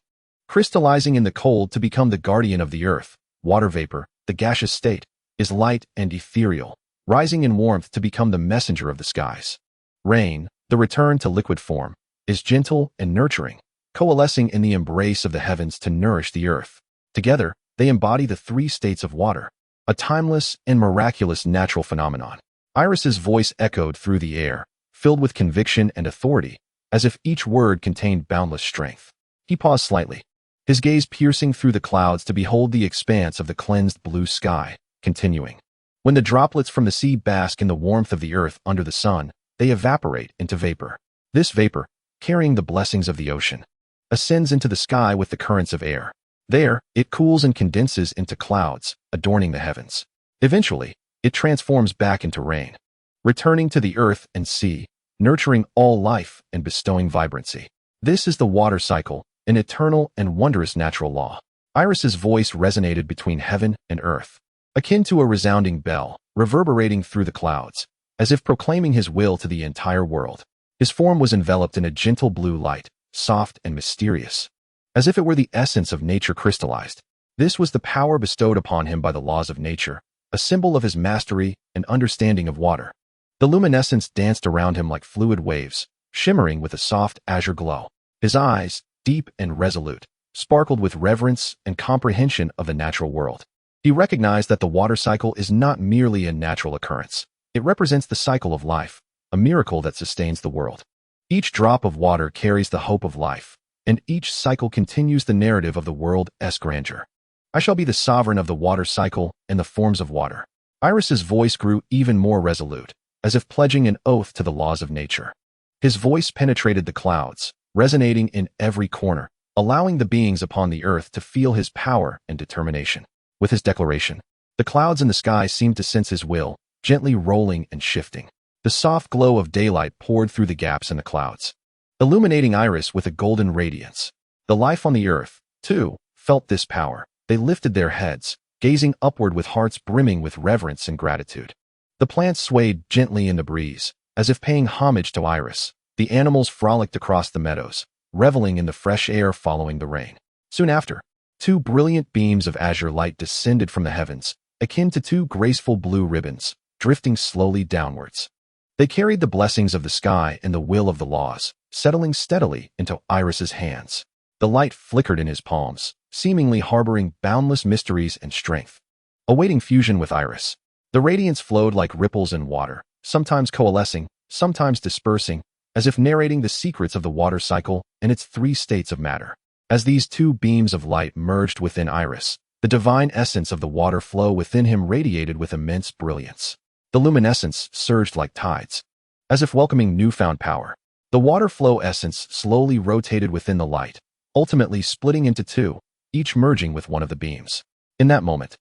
crystallizing in the cold to become the guardian of the earth. Water vapor, the gaseous state, is light and ethereal, rising in warmth to become the messenger of the skies. Rain, the return to liquid form, is gentle and nurturing, coalescing in the embrace of the heavens to nourish the earth. Together, They embody the three states of water, a timeless and miraculous natural phenomenon. Aerys's voice echoed through the air, filled with conviction and authority, as if each word contained boundless strength. He paused slightly, his gaze piercing through the clouds to behold the expanse of the cleansed blue sky, continuing. When the droplets from the sea bask in the warmth of the earth under the sun, they evaporate into vapor. This vapor, carrying the blessings of the ocean, ascends into the sky with the currents of air. There, it cools and condenses into clouds, adorning the heavens. Eventually, it transforms back into rain, returning to the earth and sea, nurturing all life and bestowing vibrancy. This is the water cycle, an eternal and wondrous natural law. Aerys's voice resonated between heaven and earth, akin to a resounding bell, reverberating through the clouds, as if proclaiming his will to the entire world. His form was enveloped in a gentle blue light, soft and mysterious, as if it were the essence of nature crystallized. This was the power bestowed upon him by the laws of nature, a symbol of his mastery and understanding of water. The luminescence danced around him like fluid waves, shimmering with a soft azure glow. His eyes, deep and resolute, sparkled with reverence and comprehension of the natural world. He recognized that the water cycle is not merely a natural occurrence. It represents the cycle of life, a miracle that sustains the world. Each drop of water carries the hope of life, and each cycle continues the narrative of the world's grandeur. I shall be the sovereign of the water cycle and the forms of water. Aerys's voice grew even more resolute, as if pledging an oath to the laws of nature. His voice penetrated the clouds, resonating in every corner, allowing the beings upon the earth to feel his power and determination. With his declaration, the clouds in the sky seemed to sense his will, gently rolling and shifting. The soft glow of daylight poured through the gaps in the clouds, illuminating Aerys with a golden radiance. The life on the earth, too, felt this power. They lifted their heads, gazing upward with hearts brimming with reverence and gratitude. The plants swayed gently in the breeze, as if paying homage to Aerys. The animals frolicked across the meadows, reveling in the fresh air following the rain. Soon after, two brilliant beams of azure light descended from the heavens, akin to two graceful blue ribbons, drifting slowly downwards. They carried the blessings of the sky and the will of the laws, settling steadily into Aerys's hands. The light flickered in his palms, seemingly harboring boundless mysteries and strength. Awaiting fusion with Aerys, the radiance flowed like ripples in water, sometimes coalescing, sometimes dispersing, as if narrating the secrets of the water cycle and its three states of matter. As these two beams of light merged within Aerys, the divine essence of the water flow within him radiated with immense brilliance. The luminescence surged like tides, as if welcoming newfound power. The water flow essence slowly rotated within the light, ultimately splitting into two, each merging with one of the beams. In that moment,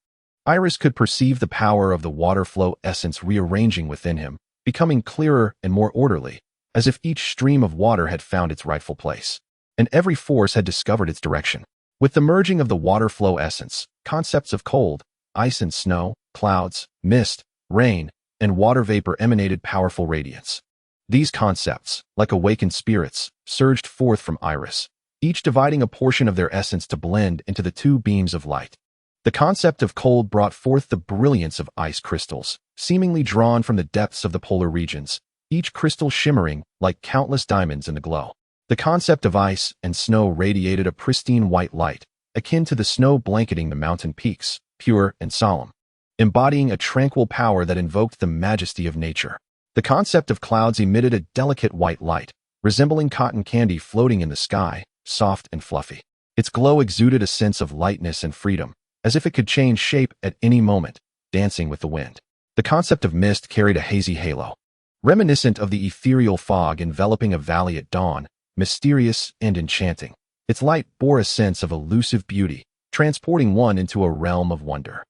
Aerys could perceive the power of the water flow essence rearranging within him, becoming clearer and more orderly, as if each stream of water had found its rightful place, and every force had discovered its direction. With the merging of the water flow essence, concepts of cold, ice and snow, clouds, mist, rain, and water vapor emanated powerful radiance. These concepts, like awakened spirits, surged forth from Aerys, each dividing a portion of their essence to blend into the two beams of light. The concept of cold brought forth the brilliance of ice crystals, seemingly drawn from the depths of the polar regions, each crystal shimmering like countless diamonds in the glow. The concept of ice and snow radiated a pristine white light, akin to the snow blanketing the mountain peaks, pure and solemn, embodying a tranquil power that invoked the majesty of nature. The concept of clouds emitted a delicate white light, resembling cotton candy floating in the sky, soft and fluffy. Its glow exuded a sense of lightness and freedom, as if it could change shape at any moment, dancing with the wind. The concept of mist carried a hazy halo, reminiscent of the ethereal fog enveloping a valley at dawn, mysterious and enchanting. Its light bore a sense of elusive beauty, transporting one into a realm of wonder.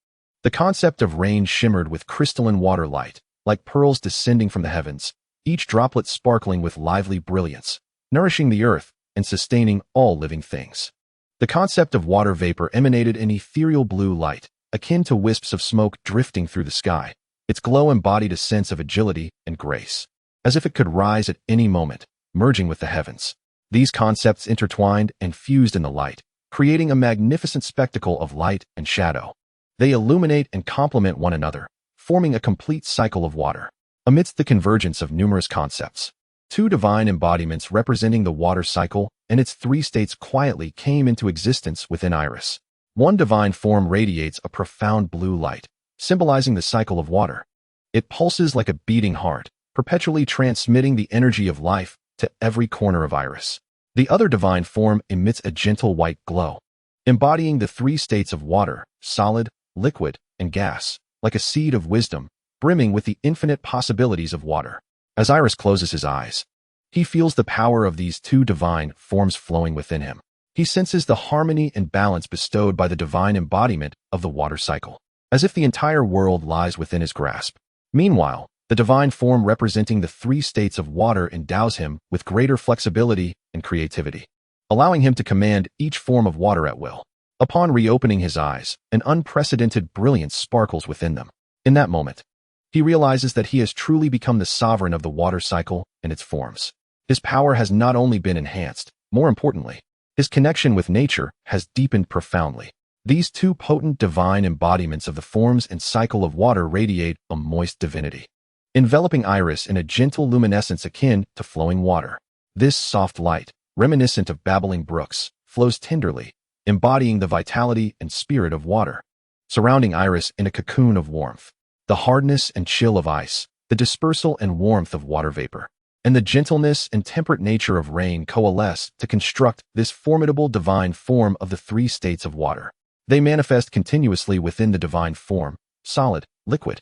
The concept of rain shimmered with crystalline water light, like pearls descending from the heavens, each droplet sparkling with lively brilliance, nourishing the earth and sustaining all living things. The concept of water vapor emanated an ethereal blue light, akin to wisps of smoke drifting through the sky. Its glow embodied a sense of agility and grace, as if it could rise at any moment, merging with the heavens. These concepts intertwined and fused in the light, creating a magnificent spectacle of light and shadow. They illuminate and complement one another, forming a complete cycle of water. Amidst the convergence of numerous concepts, two divine embodiments representing the water cycle and its three states quietly came into existence within Aerys. One divine form radiates a profound blue light, symbolizing the cycle of water. It pulses like a beating heart, perpetually transmitting the energy of life to every corner of Aerys. The other divine form emits a gentle white glow, embodying the three states of water, solid, liquid, and gas, like a seed of wisdom, brimming with the infinite possibilities of water. As Aerys closes his eyes, he feels the power of these two divine forms flowing within him. He senses the harmony and balance bestowed by the divine embodiment of the water cycle, as if the entire world lies within his grasp. Meanwhile, the divine form representing the three states of water endows him with greater flexibility and creativity, allowing him to command each form of water at will. Upon reopening his eyes, an unprecedented brilliance sparkles within them. In that moment, he realizes that he has truly become the sovereign of the water cycle and its forms. His power has not only been enhanced, more importantly, his connection with nature has deepened profoundly. These two potent divine embodiments of the forms and cycle of water radiate a moist divinity, enveloping Aerys in a gentle luminescence akin to flowing water. This soft light, reminiscent of babbling brooks, flows tenderly, embodying the vitality and spirit of water, surrounding Aerys in a cocoon of warmth. The hardness and chill of ice, the dispersal and warmth of water vapor, and the gentleness and temperate nature of rain coalesce to construct this formidable divine form of the three states of water. They manifest continuously within the divine form, solid, liquid,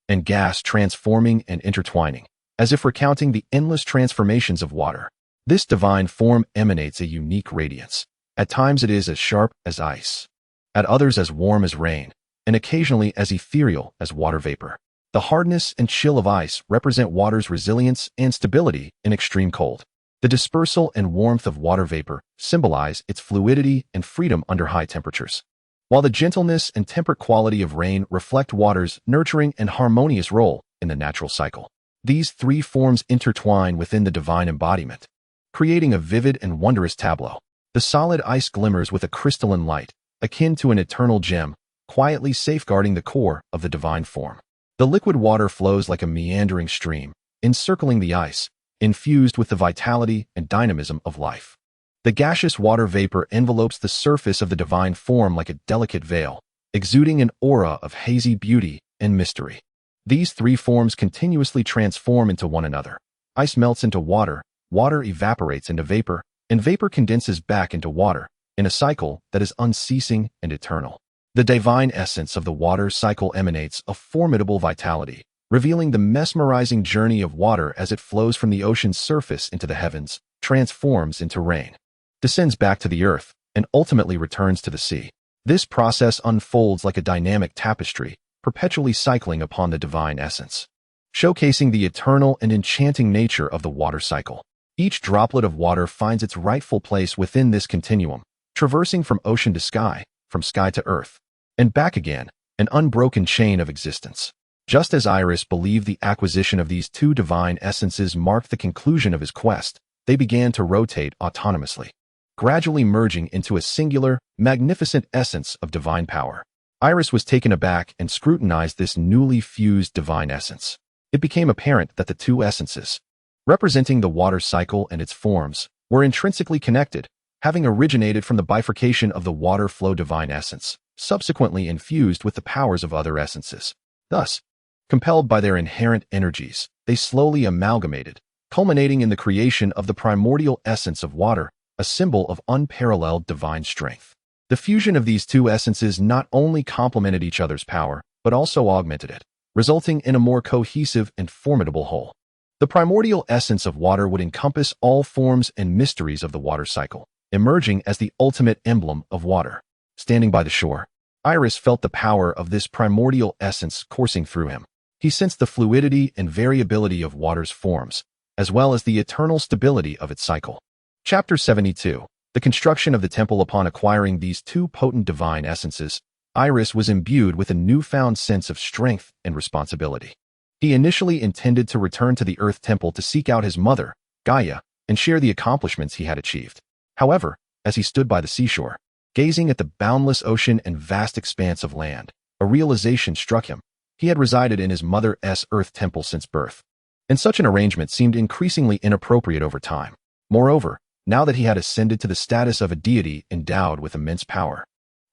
and gas, transforming and intertwining, as if recounting the endless transformations of water. This divine form emanates a unique radiance. At times it is as sharp as ice, at others as warm as rain, and occasionally as ethereal as water vapor. The hardness and chill of ice represent water's resilience and stability in extreme cold. The dispersal and warmth of water vapor symbolize its fluidity and freedom under high temperatures, while the gentleness and temperate quality of rain reflect water's nurturing and harmonious role in the natural cycle. These three forms intertwine within the divine embodiment, creating a vivid and wondrous tableau. The solid ice glimmers with a crystalline light, akin to an eternal gem, quietly safeguarding the core of the divine form. The liquid water flows like a meandering stream, encircling the ice, infused with the vitality and dynamism of life. The gaseous water vapor envelopes the surface of the divine form like a delicate veil, exuding an aura of hazy beauty and mystery. These three forms continuously transform into one another. Ice melts into water, water evaporates into vapor, and vapor condenses back into water, in a cycle that is unceasing and eternal. The divine essence of the water cycle emanates a formidable vitality, revealing the mesmerizing journey of water as it flows from the ocean's surface into the heavens, transforms into rain, descends back to the earth, and ultimately returns to the sea. This process unfolds like a dynamic tapestry, perpetually cycling upon the divine essence, showcasing the eternal and enchanting nature of the water cycle. Each droplet of water finds its rightful place within this continuum, traversing from ocean to sky, from sky to earth, and back again, an unbroken chain of existence. Just as Aerys believed the acquisition of these two divine essences marked the conclusion of his quest, they began to rotate autonomously, gradually merging into a singular, magnificent essence of divine power. Aerys was taken aback and scrutinized this newly fused divine essence. It became apparent that the two essences, representing the water cycle and its forms, were intrinsically connected, having originated from the bifurcation of the water flow divine essence, subsequently infused with the powers of other essences. Thus, compelled by their inherent energies, they slowly amalgamated, culminating in the creation of the primordial essence of water, a symbol of unparalleled divine strength. The fusion of these two essences not only complemented each other's power, but also augmented it, resulting in a more cohesive and formidable whole. The primordial essence of water would encompass all forms and mysteries of the water cycle, emerging as the ultimate emblem of water. Standing by the shore, Aerys felt the power of this primordial essence coursing through him. He sensed the fluidity and variability of water's forms, as well as the eternal stability of its cycle. Chapter 72. The construction of the temple. Upon acquiring these two potent divine essences, Aerys was imbued with a newfound sense of strength and responsibility. He initially intended to return to the Earth Temple to seek out his mother, Gaia, and share the accomplishments he had achieved. However, as he stood by the seashore, gazing at the boundless ocean and vast expanse of land, a realization struck him. He had resided in his mother's Earth Temple since birth, and such an arrangement seemed increasingly inappropriate over time. Moreover, now that he had ascended to the status of a deity endowed with immense power,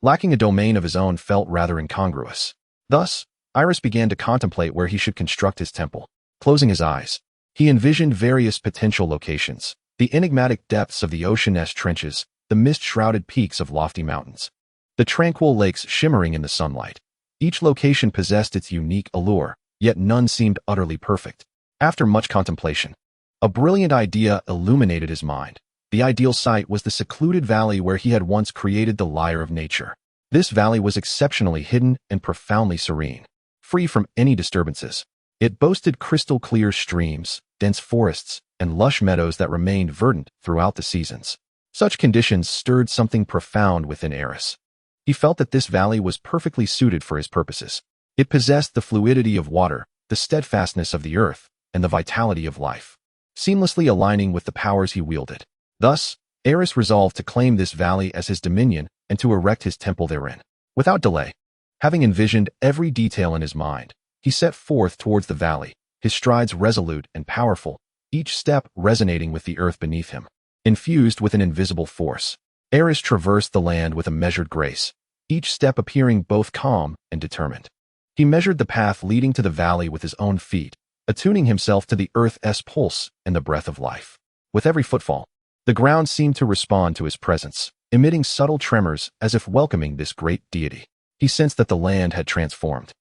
Lacking a domain of his own felt rather incongruous. Thus, Aerys began to contemplate where he should construct his temple. Closing his eyes, he envisioned various potential locations: the enigmatic depths of the ocean-esque trenches, the mist-shrouded peaks of lofty mountains, the tranquil lakes shimmering in the sunlight. Each location possessed its unique allure, yet none seemed utterly perfect. After much contemplation, a brilliant idea illuminated his mind. The ideal site was the secluded valley where he had once created the lyre of nature. This valley was exceptionally hidden and profoundly serene, free from any disturbances. It boasted crystal-clear streams, dense forests, and lush meadows that remained verdant throughout the seasons. Such conditions stirred something profound within Aerys. He felt that this valley was perfectly suited for his purposes. It possessed the fluidity of water, the steadfastness of the earth, and the vitality of life, seamlessly aligning with the powers he wielded. Thus, Aerys resolved to claim this valley as his dominion and to erect his temple therein. Without delay, having envisioned every detail in his mind, he set forth towards the valley, his strides resolute and powerful, each step resonating with the earth beneath him. Infused with an invisible force, Aerys traversed the land with a measured grace, each step appearing both calm and determined. He measured the path leading to the valley with his own feet, attuning himself to the earth's pulse and the breath of life. With every footfall, the ground seemed to respond to his presence, emitting subtle tremors as if welcoming this great deity. He sensed that the land had transformed.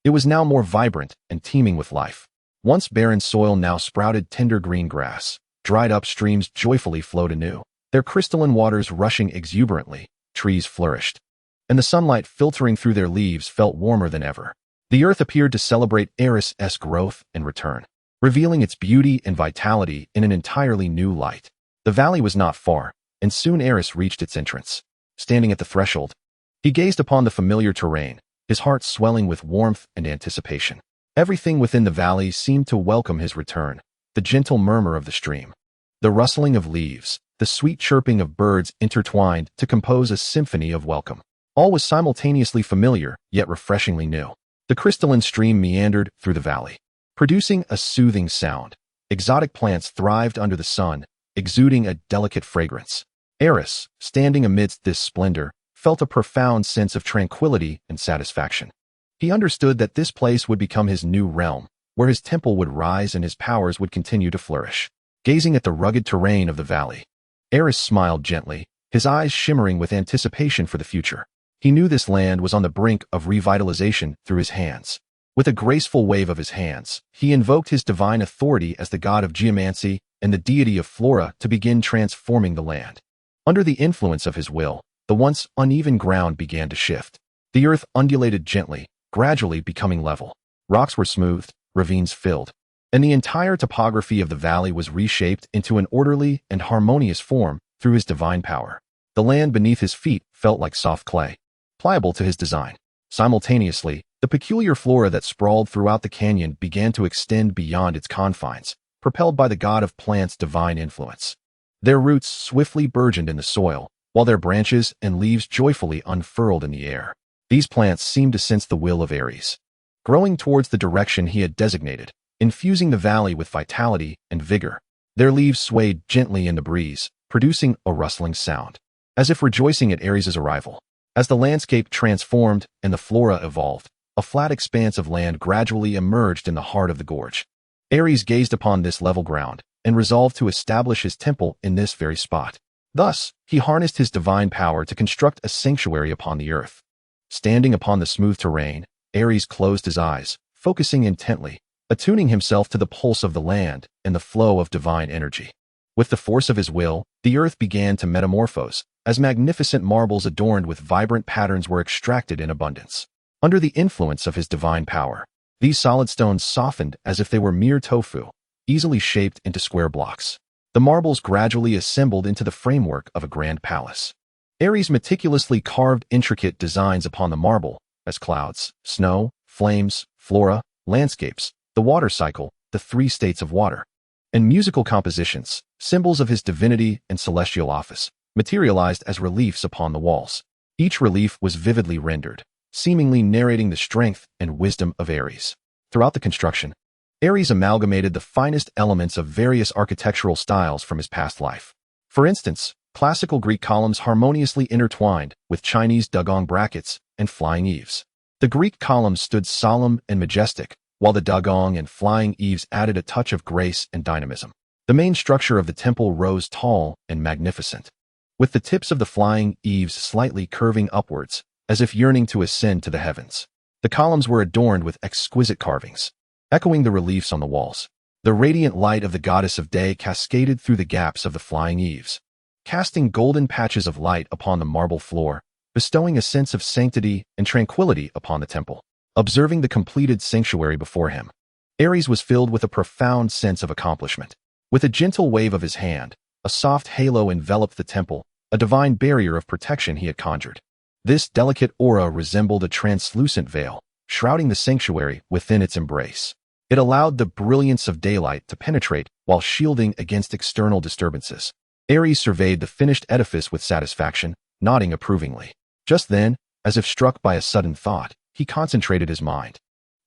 It was now more vibrant and teeming with life. Once barren soil now sprouted tender green grass. Dried-up streams joyfully flowed anew, their crystalline waters rushing exuberantly. Trees flourished, and the sunlight filtering through their leaves felt warmer than ever. The earth appeared to celebrate Aerys' growth and return, revealing its beauty and vitality in an entirely new light. The valley was not far, and soon Aerys reached its entrance. Standing at the threshold, he gazed upon the familiar terrain, his heart swelling with warmth and anticipation. Everything within the valley seemed to welcome his return: the gentle murmur of the stream, the rustling of leaves, the sweet chirping of birds intertwined to compose a symphony of welcome. All was simultaneously familiar, yet refreshingly new. The crystalline stream meandered through the valley, producing a soothing sound. Exotic plants thrived under the sun, exuding a delicate fragrance. Aerys, standing amidst this splendor, felt a profound sense of tranquility and satisfaction. He understood that this place would become his new realm, where his temple would rise and his powers would continue to flourish. Gazing at the rugged terrain of the valley, Aerys smiled gently, his eyes shimmering with anticipation for the future. He knew this land was on the brink of revitalization through his hands. With a graceful wave of his hands, he invoked his divine authority as the god of geomancy and the deity of flora to begin transforming the land. Under the influence of his will, the once uneven ground began to shift. The earth undulated gently, gradually becoming level. Rocks were smoothed, ravines filled, and the entire topography of the valley was reshaped into an orderly and harmonious form through his divine power. The land beneath his feet felt like soft clay, pliable to his design. Simultaneously, the peculiar flora that sprawled throughout the canyon began to extend beyond its confines, propelled by the god of plants' divine influence. Their roots swiftly burgeoned in the soil, while their branches and leaves joyfully unfurled in the air. These plants seemed to sense the will of Aerys, growing towards the direction he had designated, infusing the valley with vitality and vigor. Their leaves swayed gently in the breeze, producing a rustling sound, as if rejoicing at Aerys' arrival. As the landscape transformed and the flora evolved, a flat expanse of land gradually emerged in the heart of the gorge. Aerys gazed upon this level ground and resolved to establish his temple in this very spot. Thus, he harnessed his divine power to construct a sanctuary upon the earth. Standing upon the smooth terrain, Aerys closed his eyes, focusing intently, attuning himself to the pulse of the land and the flow of divine energy. With the force of his will, the earth began to metamorphose, as magnificent marbles adorned with vibrant patterns were extracted in abundance. Under the influence of his divine power, these solid stones softened as if they were mere tofu, easily shaped into square blocks. The marbles gradually assembled into the framework of a grand palace. Aerys meticulously carved intricate designs upon the marble, as clouds, snow, flames, flora, landscapes, the water cycle, the three states of water, and musical compositions, symbols of his divinity and celestial office, materialized as reliefs upon the walls. Each relief was vividly rendered, seemingly narrating the strength and wisdom of Aerys. Throughout the construction, Aerys amalgamated the finest elements of various architectural styles from his past life. For instance, Classical Greek columns harmoniously intertwined with Chinese dugong brackets and flying eaves. The Greek columns stood solemn and majestic, while the dugong and flying eaves added a touch of grace and dynamism. The main structure of the temple rose tall and magnificent, with the tips of the flying eaves slightly curving upwards, as if yearning to ascend to the heavens. The columns were adorned with exquisite carvings, echoing the reliefs on the walls. The radiant light of the goddess of day cascaded through the gaps of the flying eaves, casting golden patches of light upon the marble floor, bestowing a sense of sanctity and tranquility upon the temple. Observing the completed sanctuary before him, Aerys was filled with a profound sense of accomplishment. With a gentle wave of his hand, a soft halo enveloped the temple, a divine barrier of protection he had conjured. This delicate aura resembled a translucent veil, shrouding the sanctuary within its embrace. It allowed the brilliance of daylight to penetrate while shielding against external disturbances. Aerys surveyed the finished edifice with satisfaction, nodding approvingly. Just then, as if struck by a sudden thought, he concentrated his mind,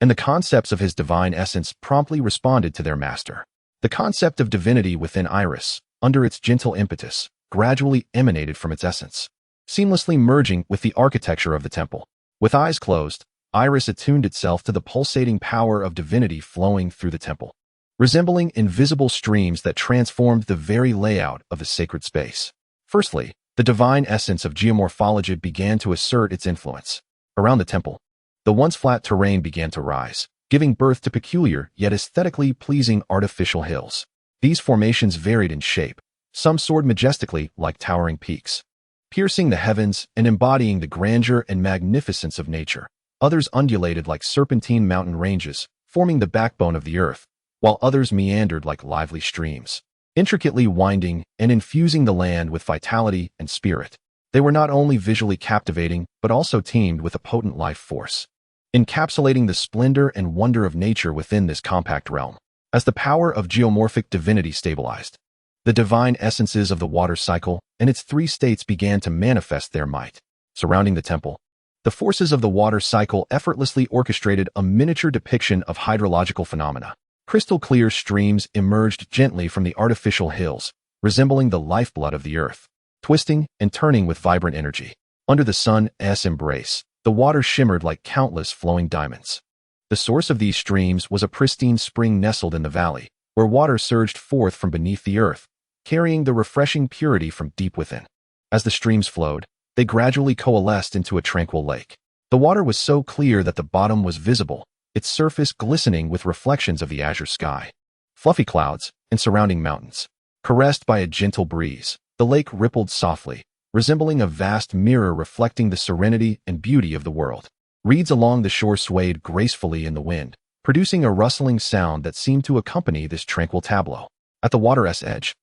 and the concepts of his divine essence promptly responded to their master. The concept of divinity within Aerys, under its gentle impetus, gradually emanated from its essence, seamlessly merging with the architecture of the temple. With eyes closed, Aerys attuned itself to the pulsating power of divinity flowing through the temple, resembling invisible streams that transformed the very layout of the sacred space. Firstly, the divine essence of geomorphology began to assert its influence. Around the temple, the once flat terrain began to rise, giving birth to peculiar yet aesthetically pleasing artificial hills. These formations varied in shape. Some soared majestically like towering peaks, piercing the heavens and embodying the grandeur and magnificence of nature. Others undulated like serpentine mountain ranges, forming the backbone of the earth, while others meandered like lively streams, intricately winding and infusing the land with vitality and spirit. They were not only visually captivating, but also teemed with a potent life force, encapsulating the splendor and wonder of nature within this compact realm. As the power of geomorphic divinity stabilized, the divine essences of the water cycle and its three states began to manifest their might. Surrounding the temple, the forces of the water cycle effortlessly orchestrated a miniature depiction of hydrological phenomena. Crystal clear streams emerged gently from the artificial hills, resembling the lifeblood of the earth, twisting and turning with vibrant energy. Under the sun's embrace, the water shimmered like countless flowing diamonds. The source of these streams was a pristine spring nestled in the valley, where water surged forth from beneath the earth, carrying the refreshing purity from deep within. As the streams flowed, they gradually coalesced into a tranquil lake. The water was so clear that the bottom was visible, its surface glistening with reflections of the azure sky. Fluffy clouds and surrounding mountains, caressed by a gentle breeze, the lake rippled softly, resembling a vast mirror reflecting the serenity and beauty of the world. Reeds along the shore swayed gracefully in the wind, producing a rustling sound that seemed to accompany this tranquil tableau. At the water's edge,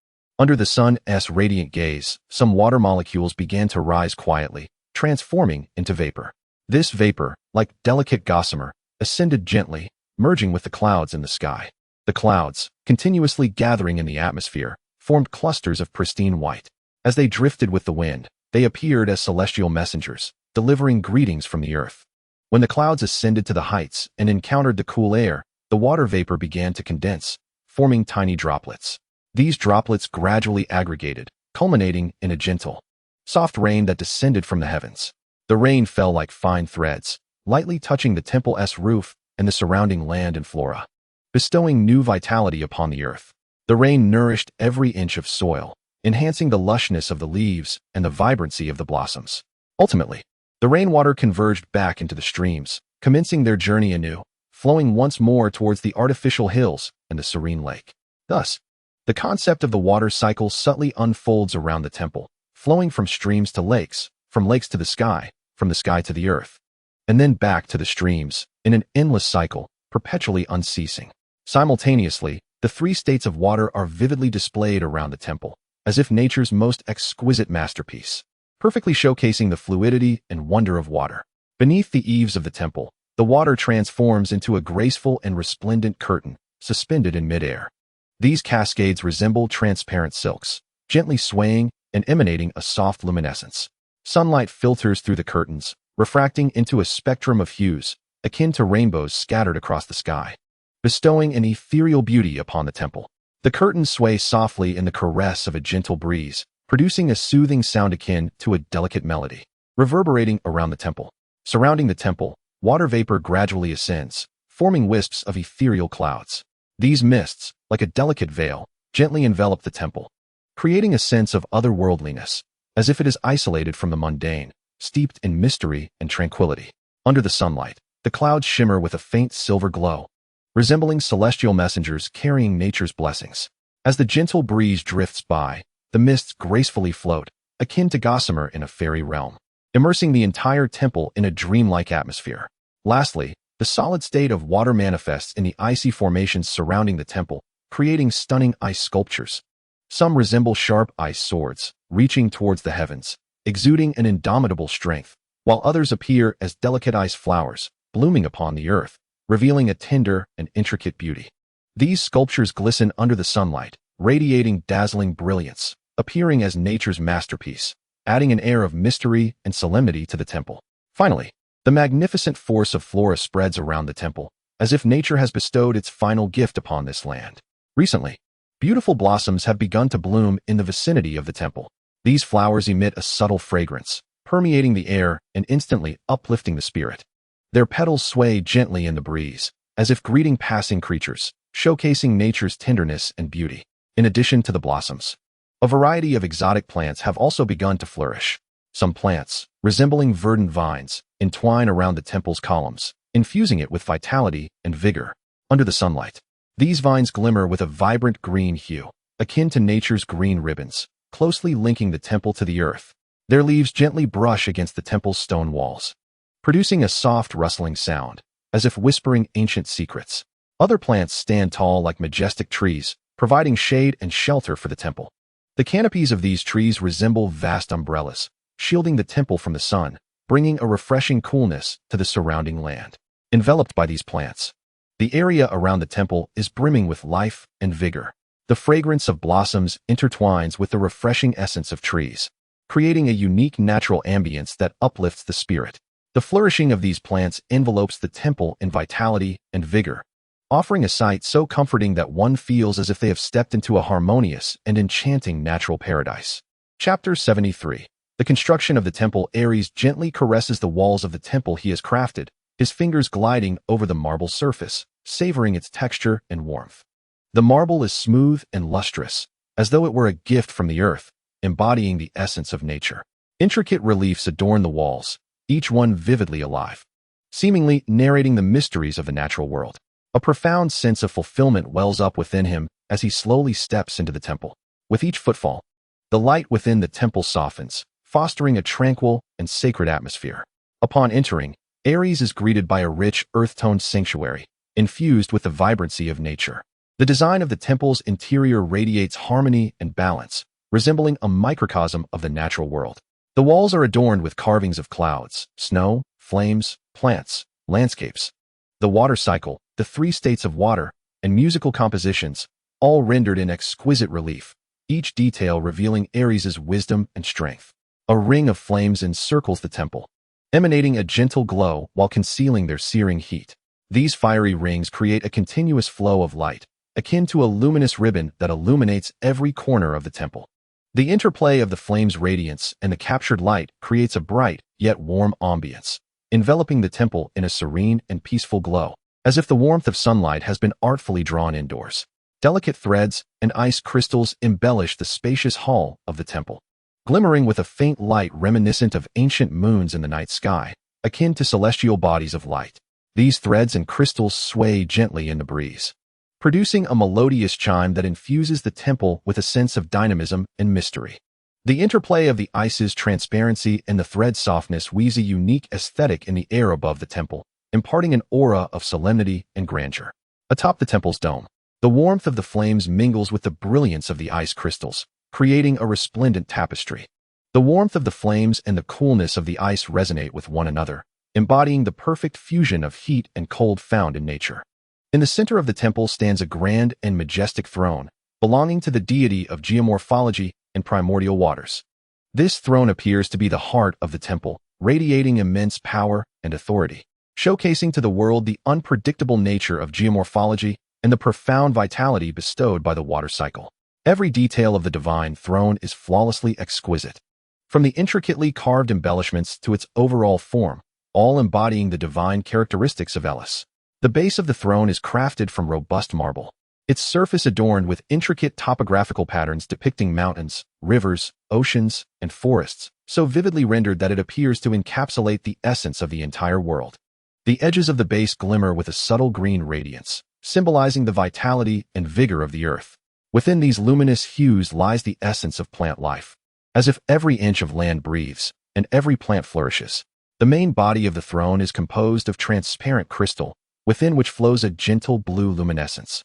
under the sun's radiant gaze, some water molecules began to rise quietly, transforming into vapor. This vapor, like delicate gossamer, ascended gently, merging with the clouds in the sky. The clouds, continuously gathering in the atmosphere, formed clusters of pristine white. As they drifted with the wind, they appeared as celestial messengers, delivering greetings from the earth. When the clouds ascended to the heights and encountered the cool air, the water vapor began to condense, forming tiny droplets. These droplets gradually aggregated, culminating in a gentle, soft rain that descended from the heavens. The rain fell like fine threads, lightly touching the temple's roof and the surrounding land and flora, bestowing new vitality upon the earth. The rain nourished every inch of soil, enhancing the lushness of the leaves and the vibrancy of the blossoms. Ultimately, the rainwater converged back into the streams, commencing their journey anew, flowing once more towards the artificial hills and the serene lake. Thus, the concept of the water cycle subtly unfolds around the temple, flowing from streams to lakes, from lakes to the sky, from the sky to the earth, and then back to the streams, in an endless cycle, perpetually unceasing. Simultaneously, the three states of water are vividly displayed around the temple, as if nature's most exquisite masterpiece, perfectly showcasing the fluidity and wonder of water. Beneath the eaves of the temple, the water transforms into a graceful and resplendent curtain, suspended in midair. These cascades resemble transparent silks, gently swaying and emanating a soft luminescence. Sunlight filters through the curtains, refracting into a spectrum of hues, akin to rainbows scattered across the sky, bestowing an ethereal beauty upon the temple. The curtains sway softly in the caress of a gentle breeze, producing a soothing sound akin to a delicate melody, reverberating around the temple. Surrounding the temple, water vapor gradually ascends, forming wisps of ethereal clouds. These mists, like a delicate veil, gently envelop the temple, creating a sense of otherworldliness, as if it is isolated from the mundane, steeped in mystery and tranquility. Under the sunlight, the clouds shimmer with a faint silver glow, resembling celestial messengers carrying nature's blessings. As the gentle breeze drifts by, the mists gracefully float, akin to gossamer in a fairy realm, immersing the entire temple in a dreamlike atmosphere. Lastly, the solid state of water manifests in the icy formations surrounding the temple, creating stunning ice sculptures. Some resemble sharp ice swords, reaching towards the heavens, exuding an indomitable strength, while others appear as delicate ice flowers, blooming upon the earth, revealing a tender and intricate beauty. These sculptures glisten under the sunlight, radiating dazzling brilliance, appearing as nature's masterpiece, adding an air of mystery and solemnity to the temple. Finally, the magnificent force of flora spreads around the temple, as if nature has bestowed its final gift upon this land. Recently, beautiful blossoms have begun to bloom in the vicinity of the temple. These flowers emit a subtle fragrance, permeating the air and instantly uplifting the spirit. Their petals sway gently in the breeze, as if greeting passing creatures, showcasing nature's tenderness and beauty. In addition to the blossoms, a variety of exotic plants have also begun to flourish. Some plants, resembling verdant vines, entwine around the temple's columns, infusing it with vitality and vigor. Under the sunlight, these vines glimmer with a vibrant green hue, akin to nature's green ribbons, closely linking the temple to the earth. Their leaves gently brush against the temple's stone walls, producing a soft rustling sound, as if whispering ancient secrets. Other plants stand tall like majestic trees, providing shade and shelter for the temple. The canopies of these trees resemble vast umbrellas, shielding the temple from the sun, bringing a refreshing coolness to the surrounding land. Enveloped by these plants, the area around the temple is brimming with life and vigor. The fragrance of blossoms intertwines with the refreshing essence of trees, creating a unique natural ambience that uplifts the spirit. The flourishing of these plants envelopes the temple in vitality and vigor, offering a sight so comforting that one feels as if they have stepped into a harmonious and enchanting natural paradise. Chapter 73. The construction of the temple. Aerys gently caresses the walls of the temple he has crafted, his fingers gliding over the marble surface, savoring its texture and warmth. The marble is smooth and lustrous, as though it were a gift from the earth, embodying the essence of nature. Intricate reliefs adorn the walls, each one vividly alive, seemingly narrating the mysteries of the natural world. A profound sense of fulfillment wells up within him as he slowly steps into the temple. With each footfall, the light within the temple softens, fostering a tranquil and sacred atmosphere. Upon entering, Aerys is greeted by a rich, earth-toned sanctuary, infused with the vibrancy of nature. The design of the temple's interior radiates harmony and balance, resembling a microcosm of the natural world. The walls are adorned with carvings of clouds, snow, flames, plants, landscapes, the water cycle, the three states of water, and musical compositions, all rendered in exquisite relief, each detail revealing Aerys' wisdom and strength. A ring of flames encircles the temple, emanating a gentle glow while concealing their searing heat. These fiery rings create a continuous flow of light, akin to a luminous ribbon that illuminates every corner of the temple. The interplay of the flame's radiance and the captured light creates a bright, yet warm ambience, enveloping the temple in a serene and peaceful glow, as if the warmth of sunlight has been artfully drawn indoors. Delicate threads and ice crystals embellish the spacious hall of the temple, glimmering with a faint light reminiscent of ancient moons in the night sky, akin to celestial bodies of light. These threads and crystals sway gently in the breeze, producing a melodious chime that infuses the temple with a sense of dynamism and mystery. The interplay of the ice's transparency and the thread's softness weaves a unique aesthetic in the air above the temple, imparting an aura of solemnity and grandeur. Atop the temple's dome, the warmth of the flames mingles with the brilliance of the ice crystals, creating a resplendent tapestry. The warmth of the flames and the coolness of the ice resonate with one another, embodying the perfect fusion of heat and cold found in nature. In the center of the temple stands a grand and majestic throne, belonging to the deity of geomorphology and primordial waters. This throne appears to be the heart of the temple, radiating immense power and authority, showcasing to the world the unpredictable nature of geomorphology and the profound vitality bestowed by the water cycle. Every detail of the divine throne is flawlessly exquisite. From the intricately carved embellishments to its overall form, all embodying the divine characteristics of Eros. The base of the throne is crafted from robust marble, its surface adorned with intricate topographical patterns depicting mountains, rivers, oceans, and forests, so vividly rendered that it appears to encapsulate the essence of the entire world. The edges of the base glimmer with a subtle green radiance, symbolizing the vitality and vigor of the earth. Within these luminous hues lies the essence of plant life. As if every inch of land breathes, and every plant flourishes. The main body of the throne is composed of transparent crystal, within which flows a gentle blue luminescence,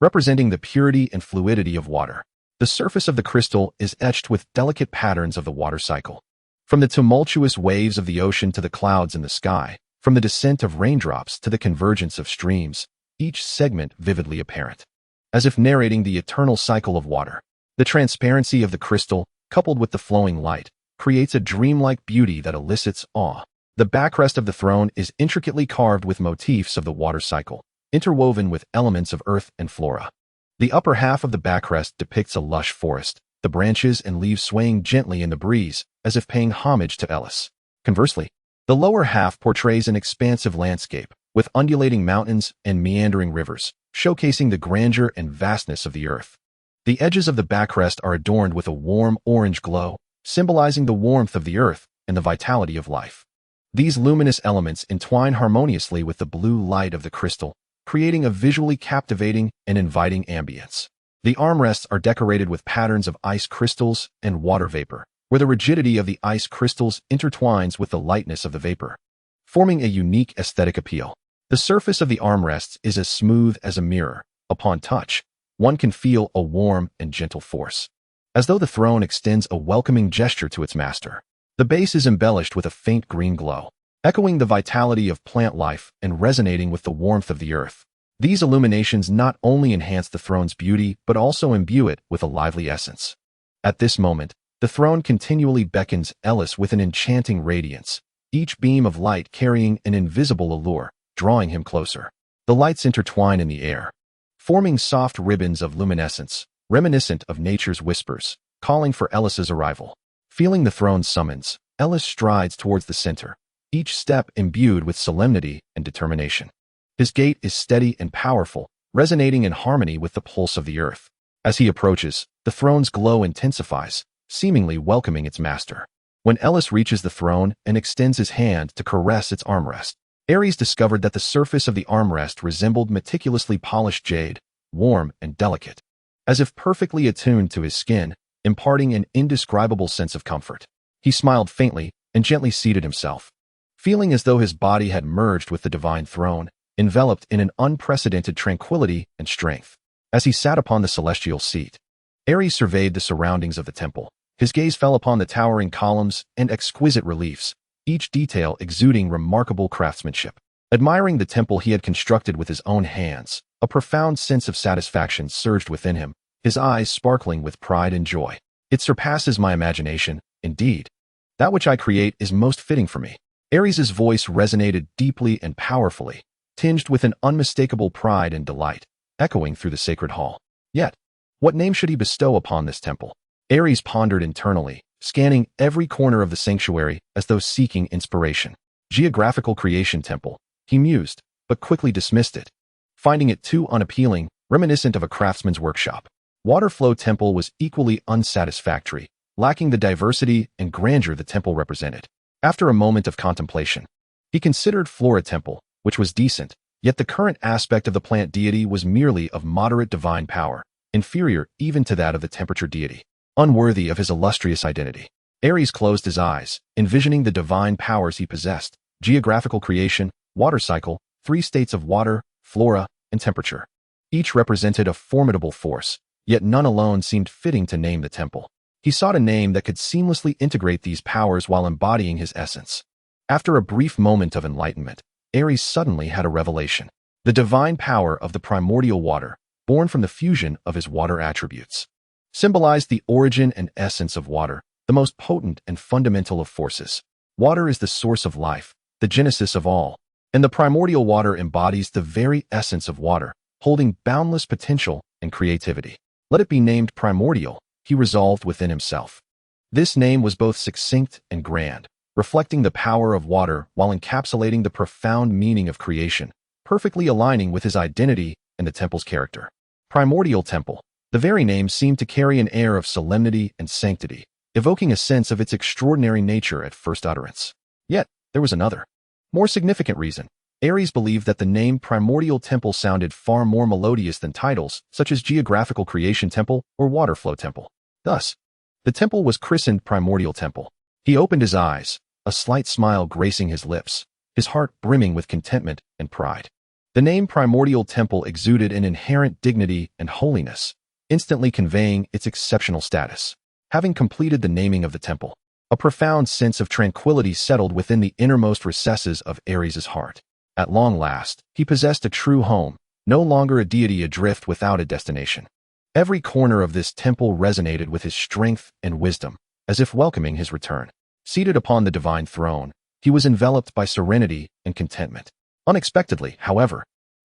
representing the purity and fluidity of water. The surface of the crystal is etched with delicate patterns of the water cycle. From the tumultuous waves of the ocean to the clouds in the sky, from the descent of raindrops to the convergence of streams, each segment vividly apparent, as if narrating the eternal cycle of water. The transparency of the crystal, coupled with the flowing light, creates a dreamlike beauty that elicits awe. The backrest of the throne is intricately carved with motifs of the water cycle, interwoven with elements of earth and flora. The upper half of the backrest depicts a lush forest, the branches and leaves swaying gently in the breeze, as if paying homage to Eros. Conversely, the lower half portrays an expansive landscape, with undulating mountains and meandering rivers, showcasing the grandeur and vastness of the earth. The edges of the backrest are adorned with a warm orange glow, symbolizing the warmth of the earth and the vitality of life. These luminous elements entwine harmoniously with the blue light of the crystal, creating a visually captivating and inviting ambience. The armrests are decorated with patterns of ice crystals and water vapor, where the rigidity of the ice crystals intertwines with the lightness of the vapor, forming a unique aesthetic appeal. The surface of the armrests is as smooth as a mirror. Upon touch, one can feel a warm and gentle force, as though the throne extends a welcoming gesture to its master. The base is embellished with a faint green glow, echoing the vitality of plant life and resonating with the warmth of the earth. These illuminations not only enhance the throne's beauty but also imbue it with a lively essence. At this moment, the throne continually beckons Eros with an enchanting radiance, each beam of light carrying an invisible allure, drawing him closer. The lights intertwine in the air, forming soft ribbons of luminescence, reminiscent of nature's whispers, calling for Eros's arrival. Feeling the throne's summons, Eros strides towards the center, each step imbued with solemnity and determination. His gait is steady and powerful, resonating in harmony with the pulse of the earth. As he approaches, the throne's glow intensifies, seemingly welcoming its master. When Eros reaches the throne and extends his hand to caress its armrest, Aerys discovered that the surface of the armrest resembled meticulously polished jade, warm and delicate, as if perfectly attuned to his skin, imparting an indescribable sense of comfort. He smiled faintly and gently seated himself, feeling as though his body had merged with the divine throne, enveloped in an unprecedented tranquility and strength. As he sat upon the celestial seat, Aerys surveyed the surroundings of the temple. His gaze fell upon the towering columns and exquisite reliefs, each detail exuding remarkable craftsmanship. Admiring the temple he had constructed with his own hands, a profound sense of satisfaction surged within him, his eyes sparkling with pride and joy. It surpasses my imagination, indeed. That which I create is most fitting for me. Aerys' voice resonated deeply and powerfully, tinged with an unmistakable pride and delight, echoing through the sacred hall. Yet, what name should he bestow upon this temple? Aerys pondered internally, scanning every corner of the sanctuary as though seeking inspiration. Geographical Creation Temple, he mused, but quickly dismissed it, finding it too unappealing, reminiscent of a craftsman's workshop. Waterflow Temple was equally unsatisfactory, lacking the diversity and grandeur the temple represented. After a moment of contemplation, he considered Flora Temple, which was decent, yet the current aspect of the plant deity was merely of moderate divine power, inferior even to that of the temperature deity, unworthy of his illustrious identity. Aerys closed his eyes, envisioning the divine powers he possessed: geographical creation, water cycle, 3 states of water, flora, and temperature. Each represented a formidable force, yet none alone seemed fitting to name the temple. He sought a name that could seamlessly integrate these powers while embodying his essence. After a brief moment of enlightenment, Aerys suddenly had a revelation. The divine power of the primordial water, born from the fusion of his water attributes, symbolized the origin and essence of water, the most potent and fundamental of forces. Water is the source of life, the genesis of all, and the primordial water embodies the very essence of water, holding boundless potential and creativity. Let it be named Primordial, he resolved within himself. This name was both succinct and grand, reflecting the power of water while encapsulating the profound meaning of creation, perfectly aligning with his identity and the temple's character. Primordial Temple. The very name seemed to carry an air of solemnity and sanctity, evoking a sense of its extraordinary nature at first utterance. Yet, there was another, more significant reason. Aerys believed that the name Primordial Temple sounded far more melodious than titles such as Geographical Creation Temple or Waterflow Temple. Thus, the temple was christened Primordial Temple. He opened his eyes, a slight smile gracing his lips, his heart brimming with contentment and pride. The name Primordial Temple exuded an inherent dignity and holiness, instantly conveying its exceptional status. Having completed the naming of the temple, a profound sense of tranquility settled within the innermost recesses of Aerys' heart. At long last, he possessed a true home, no longer a deity adrift without a destination. Every corner of this temple resonated with his strength and wisdom, as if welcoming his return. Seated upon the divine throne, he was enveloped by serenity and contentment. Unexpectedly, however,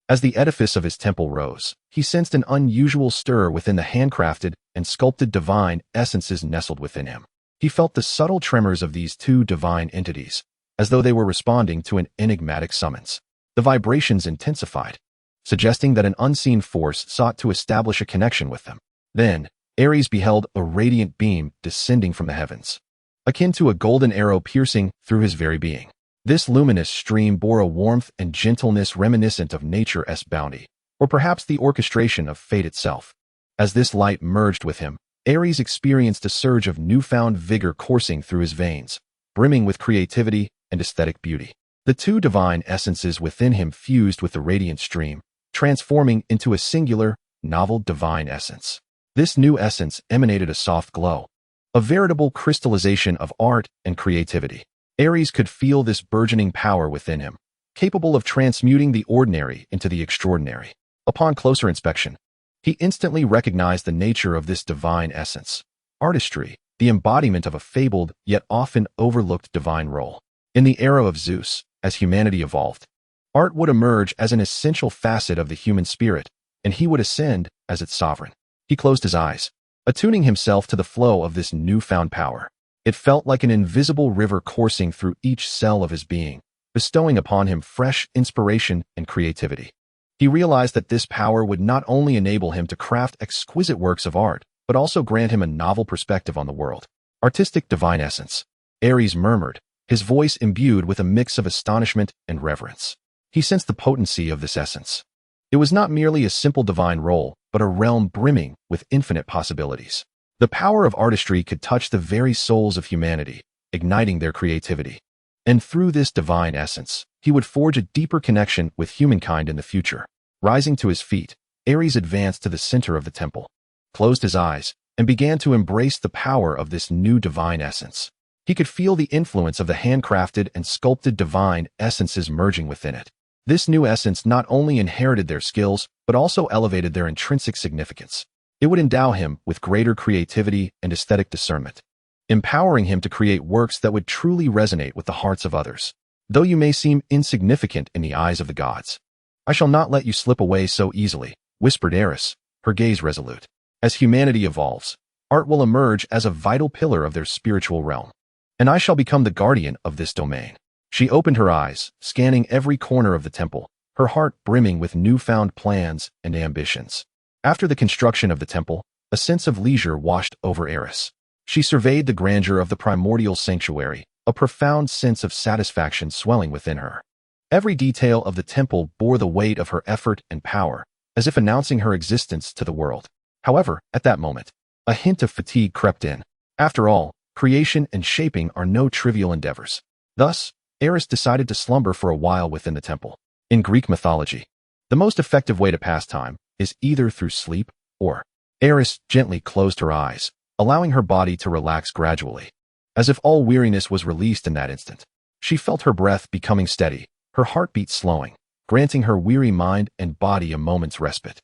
as the edifice of his temple rose, he sensed an unusual stir within the handcrafted and sculpted divine essences nestled within him. He felt the subtle tremors of these two divine entities, as though they were responding to an enigmatic summons. The vibrations intensified, suggesting that an unseen force sought to establish a connection with them. Then, Aerys beheld a radiant beam descending from the heavens, akin to a golden arrow piercing through his very being. This luminous stream bore a warmth and gentleness reminiscent of nature's bounty, or perhaps the orchestration of fate itself. As this light merged with him, Aerys experienced a surge of newfound vigor coursing through his veins, brimming with creativity and aesthetic beauty. The two divine essences within him fused with the radiant stream, transforming into a singular, novel divine essence. This new essence emanated a soft glow, a veritable crystallization of art and creativity. Aerys could feel this burgeoning power within him, capable of transmuting the ordinary into the extraordinary. Upon closer inspection, he instantly recognized the nature of this divine essence: artistry, the embodiment of a fabled yet often overlooked divine role. In the era of Zeus, as humanity evolved, art would emerge as an essential facet of the human spirit, and he would ascend as its sovereign. He closed his eyes, attuning himself to the flow of this newfound power. It felt like an invisible river coursing through each cell of his being, bestowing upon him fresh inspiration and creativity. He realized that this power would not only enable him to craft exquisite works of art, but also grant him a novel perspective on the world. Artistic divine essence, Aerys murmured, his voice imbued with a mix of astonishment and reverence. He sensed the potency of this essence. It was not merely a simple divine role, but a realm brimming with infinite possibilities. The power of artistry could touch the very souls of humanity, igniting their creativity. And through this divine essence, he would forge a deeper connection with humankind in the future. Rising to his feet, Aerys advanced to the center of the temple, closed his eyes, and began to embrace the power of this new divine essence. He could feel the influence of the handcrafted and sculpted divine essences merging within it. This new essence not only inherited their skills, but also elevated their intrinsic significance. It would endow him with greater creativity and aesthetic discernment, empowering him to create works that would truly resonate with the hearts of others. Though you may seem insignificant in the eyes of the gods, I shall not let you slip away so easily, whispered Aerys, her gaze resolute. As humanity evolves, art will emerge as a vital pillar of their spiritual realm, and I shall become the guardian of this domain. She opened her eyes, scanning every corner of the temple, her heart brimming with newfound plans and ambitions. After the construction of the temple, a sense of leisure washed over Aerys. She surveyed the grandeur of the primordial sanctuary, a profound sense of satisfaction swelling within her. Every detail of the temple bore the weight of her effort and power, as if announcing her existence to the world. However, at that moment, a hint of fatigue crept in. After all, creation and shaping are no trivial endeavors. Thus, Aerys decided to slumber for a while within the temple. In Greek mythology, the most effective way to pass time is either through sleep or. Aerys gently closed her eyes, allowing her body to relax gradually. As if all weariness was released in that instant, she felt her breath becoming steady, her heartbeat slowing, granting her weary mind and body a moment's respite.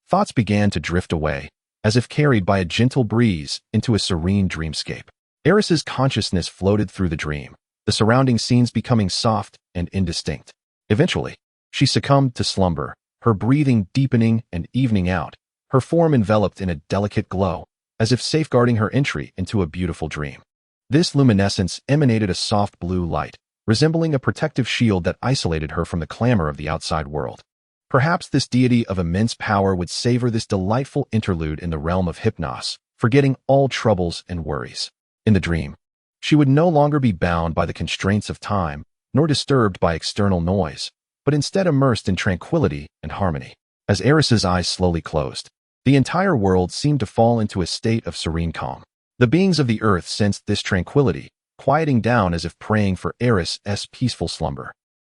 Thoughts began to drift away, as if carried by a gentle breeze into a serene dreamscape. Aerys's consciousness floated through the dream, the surrounding scenes becoming soft and indistinct. Eventually, she succumbed to slumber, her breathing deepening and evening out, her form enveloped in a delicate glow, as if safeguarding her entry into a beautiful dream. This luminescence emanated a soft blue light, resembling a protective shield that isolated her from the clamor of the outside world. Perhaps this deity of immense power would savor this delightful interlude in the realm of hypnos, forgetting all troubles and worries. In the dream, she would no longer be bound by the constraints of time, nor disturbed by external noise, but instead immersed in tranquility and harmony. As Aerys's eyes slowly closed, the entire world seemed to fall into a state of serene calm. The beings of the earth sensed this tranquility, quieting down as if praying for Aerys' peaceful slumber.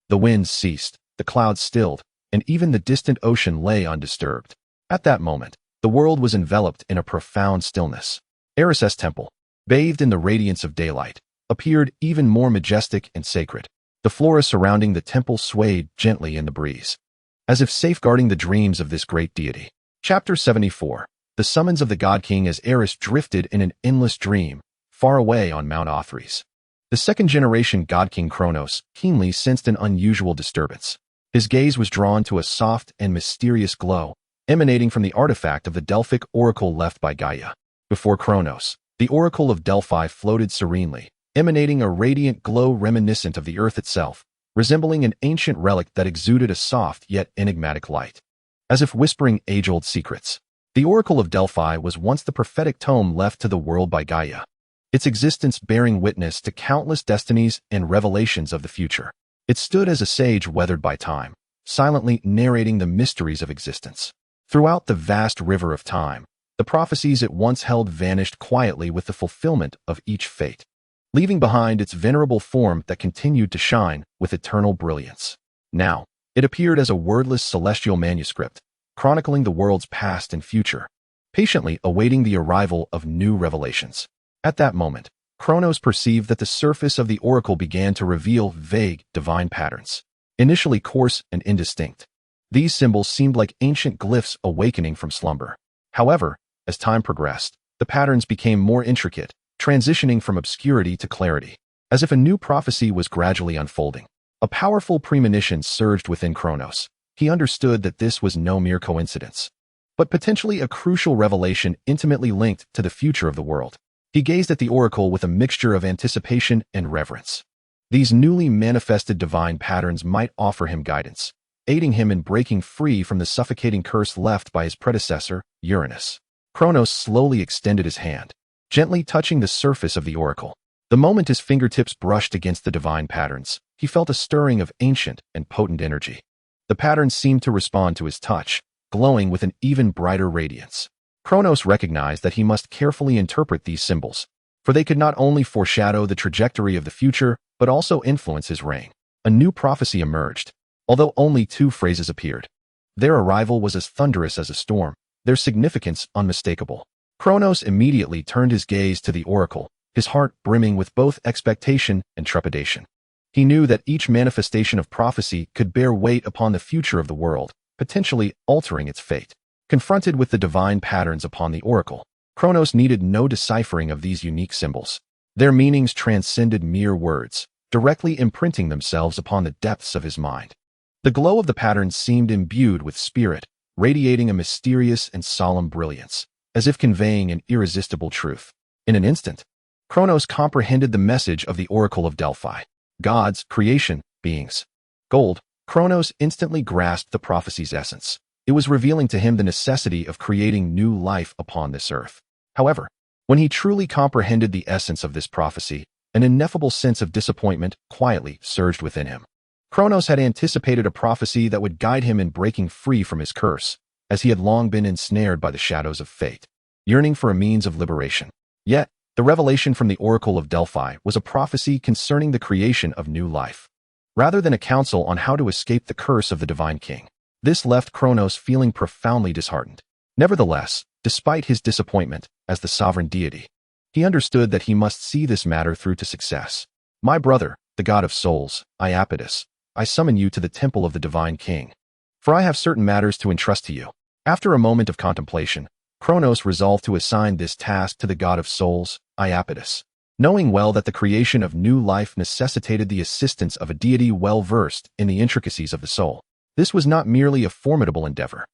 The winds ceased, the clouds stilled, and even the distant ocean lay undisturbed. At that moment, the world was enveloped in a profound stillness. Aerys' temple, bathed in the radiance of daylight, appeared even more majestic and sacred. The flora surrounding the temple swayed gently in the breeze, as if safeguarding the dreams of this great deity. Chapter 74. The summons of the God King as Aerys drifted in an endless dream, far away on Mount Aerys. The second-generation God King Kronos keenly sensed an unusual disturbance. His gaze was drawn to a soft and mysterious glow, emanating from the artifact of the Delphic oracle left by Gaia. Before Kronos, the oracle of Delphi floated serenely, emanating a radiant glow reminiscent of the earth itself, resembling an ancient relic that exuded a soft yet enigmatic light. As if whispering age-old secrets, the oracle of Delphi was once the prophetic tome left to the world by Gaia, its existence bearing witness to countless destinies and revelations of the future. It stood as a sage weathered by time, silently narrating the mysteries of existence. Throughout the vast river of time, the prophecies it once held vanished quietly with the fulfillment of each fate, leaving behind its venerable form that continued to shine with eternal brilliance. Now, it appeared as a wordless celestial manuscript, chronicling the world's past and future, patiently awaiting the arrival of new revelations. At that moment, Kronos perceived that the surface of the oracle began to reveal vague, divine patterns, initially coarse and indistinct. These symbols seemed like ancient glyphs awakening from slumber. However, as time progressed, the patterns became more intricate, transitioning from obscurity to clarity, as if a new prophecy was gradually unfolding. A powerful premonition surged within Kronos. He understood that this was no mere coincidence, but potentially a crucial revelation intimately linked to the future of the world. He gazed at the oracle with a mixture of anticipation and reverence. These newly manifested divine patterns might offer him guidance, aiding him in breaking free from the suffocating curse left by his predecessor, Uranus. Kronos slowly extended his hand, gently touching the surface of the oracle. The moment his fingertips brushed against the divine patterns, he felt a stirring of ancient and potent energy. The patterns seemed to respond to his touch, glowing with an even brighter radiance. Kronos recognized that he must carefully interpret these symbols, for they could not only foreshadow the trajectory of the future, but also influence his reign. A new prophecy emerged, although only 2 phrases appeared. Their arrival was as thunderous as a storm, their significance unmistakable. Kronos immediately turned his gaze to the oracle, his heart brimming with both expectation and trepidation. He knew that each manifestation of prophecy could bear weight upon the future of the world, potentially altering its fate. Confronted with the divine patterns upon the oracle, Kronos needed no deciphering of these unique symbols. Their meanings transcended mere words, directly imprinting themselves upon the depths of his mind. The glow of the patterns seemed imbued with spirit, radiating a mysterious and solemn brilliance, as if conveying an irresistible truth. In an instant, Kronos comprehended the message of the oracle of Delphi. Gods, creation, beings. Gold. Kronos instantly grasped the prophecy's essence. It was revealing to him the necessity of creating new life upon this earth. However, when he truly comprehended the essence of this prophecy, an ineffable sense of disappointment quietly surged within him. Kronos had anticipated a prophecy that would guide him in breaking free from his curse, as he had long been ensnared by the shadows of fate, yearning for a means of liberation. Yet, the revelation from the oracle of Delphi was a prophecy concerning the creation of new life, rather than a counsel on how to escape the curse of the divine king. This left Kronos feeling profoundly disheartened. Nevertheless, despite his disappointment as the sovereign deity, he understood that he must see this matter through to success. My brother, the god of souls, Iapetus, I summon you to the temple of the divine king, for I have certain matters to entrust to you. After a moment of contemplation, Kronos resolved to assign this task to the god of souls, Iapetus, knowing well that the creation of new life necessitated the assistance of a deity well versed in the intricacies of the soul. This was not merely a formidable endeavor,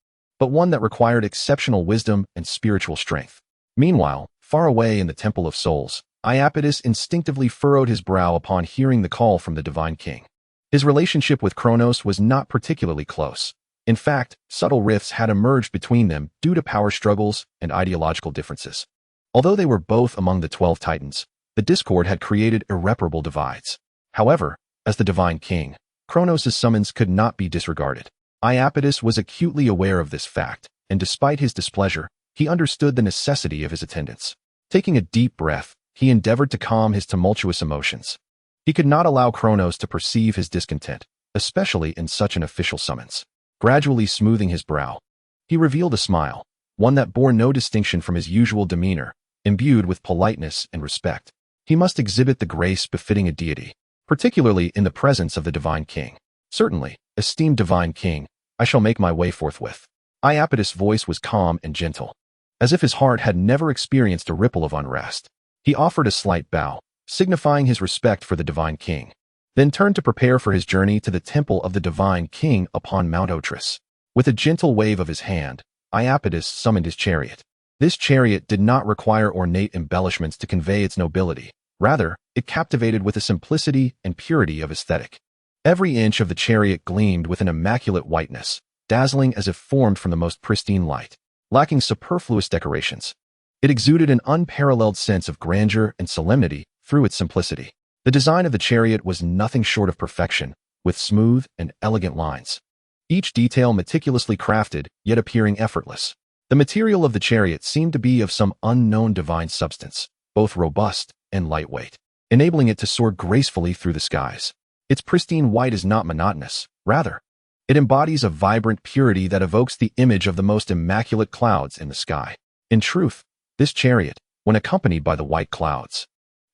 but one that required exceptional wisdom and spiritual strength. Meanwhile, far away in the Temple of Souls, Iapetus instinctively furrowed his brow upon hearing the call from the Divine King. His relationship with Kronos was not particularly close. In fact, subtle rifts had emerged between them due to power struggles and ideological differences. Although they were both among the 12 Titans, the discord had created irreparable divides. However, as the Divine King, Kronos' summons could not be disregarded. Iapetus was acutely aware of this fact, and despite his displeasure, he understood the necessity of his attendance. Taking a deep breath, he endeavored to calm his tumultuous emotions. He could not allow Kronos to perceive his discontent, especially in such an official summons. Gradually smoothing his brow, he revealed a smile, one that bore no distinction from his usual demeanor, imbued with politeness and respect. He must exhibit the grace befitting a deity, particularly in the presence of the Divine King. Certainly, esteemed Divine King, I shall make my way forthwith. Iapetus' voice was calm and gentle, as if his heart had never experienced a ripple of unrest. He offered a slight bow, signifying his respect for the Divine King, then turned to prepare for his journey to the temple of the Divine King upon Mount Otris. With a gentle wave of his hand, Iapetus summoned his chariot. This chariot did not require ornate embellishments to convey its nobility. Rather, it captivated with the simplicity and purity of aesthetic. Every inch of the chariot gleamed with an immaculate whiteness, dazzling as if formed from the most pristine light. Lacking superfluous decorations, it exuded an unparalleled sense of grandeur and solemnity through its simplicity. The design of the chariot was nothing short of perfection, with smooth and elegant lines. Each detail meticulously crafted, yet appearing effortless. The material of the chariot seemed to be of some unknown divine substance, both robust and lightweight, enabling it to soar gracefully through the skies. Its pristine white is not monotonous. Rather, it embodies a vibrant purity that evokes the image of the most immaculate clouds in the sky. In truth, this chariot, when accompanied by the white clouds,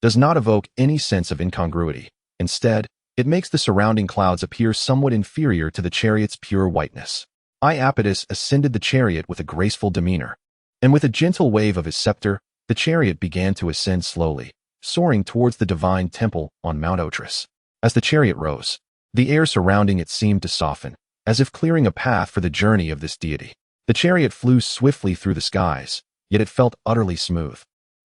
does not evoke any sense of incongruity. Instead, it makes the surrounding clouds appear somewhat inferior to the chariot's pure whiteness. Iapetus ascended the chariot with a graceful demeanor, and with a gentle wave of his scepter, the chariot began to ascend slowly, soaring towards the divine temple on Mount Otris. As the chariot rose, the air surrounding it seemed to soften, as if clearing a path for the journey of this deity. The chariot flew swiftly through the skies, yet it felt utterly smooth,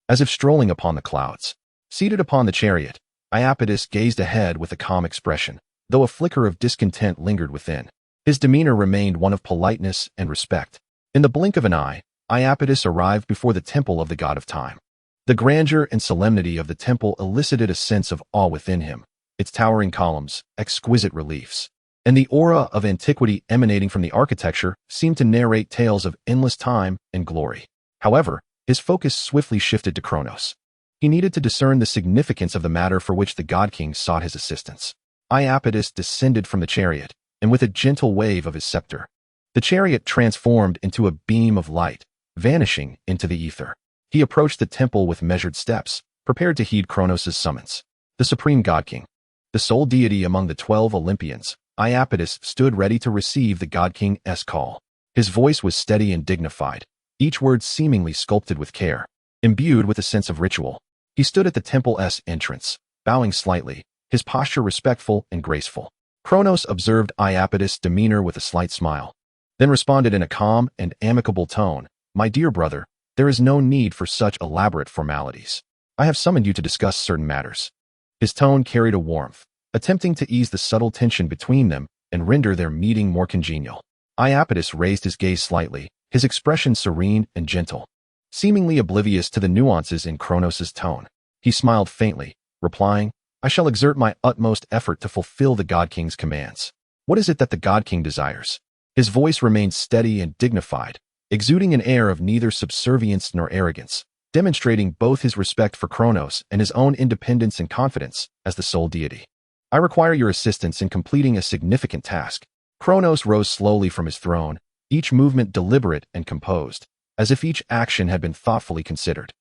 as if strolling upon the clouds. Seated upon the chariot, Iapetus gazed ahead with a calm expression, though a flicker of discontent lingered within. His demeanor remained one of politeness and respect. In the blink of an eye, Iapetus arrived before the temple of the god of time. The grandeur and solemnity of the temple elicited a sense of awe within him, its towering columns, exquisite reliefs, and the aura of antiquity emanating from the architecture seemed to narrate tales of endless time and glory. However, his focus swiftly shifted to Kronos. He needed to discern the significance of the matter for which the God King sought his assistance. Iapetus descended from the chariot, and with a gentle wave of his scepter, the chariot transformed into a beam of light, vanishing into the ether. He approached the temple with measured steps, prepared to heed Kronos' summons. The supreme God King, the sole deity among the 12 Olympians, Iapetus stood ready to receive the God King's call. His voice was steady and dignified, each word seemingly sculpted with care, imbued with a sense of ritual. He stood at the temple's entrance, bowing slightly, his posture respectful and graceful. Kronos observed Iapetus' demeanor with a slight smile, then responded in a calm and amicable tone, "My dear brother, there is no need for such elaborate formalities. I have summoned you to discuss certain matters." His tone carried a warmth, attempting to ease the subtle tension between them and render their meeting more congenial. Iapetus raised his gaze slightly, his expression serene and gentle, seemingly oblivious to the nuances in Kronos' tone. He smiled faintly, replying, "I shall exert my utmost effort to fulfill the God King's commands. What is it that the God King desires?" His voice remained steady and dignified, exuding an air of neither subservience nor arrogance, demonstrating both his respect for Kronos and his own independence and confidence as the sole deity. "I require your assistance in completing a significant task." Kronos rose slowly from his throne, each movement deliberate and composed, as if each action had been thoughtfully considered.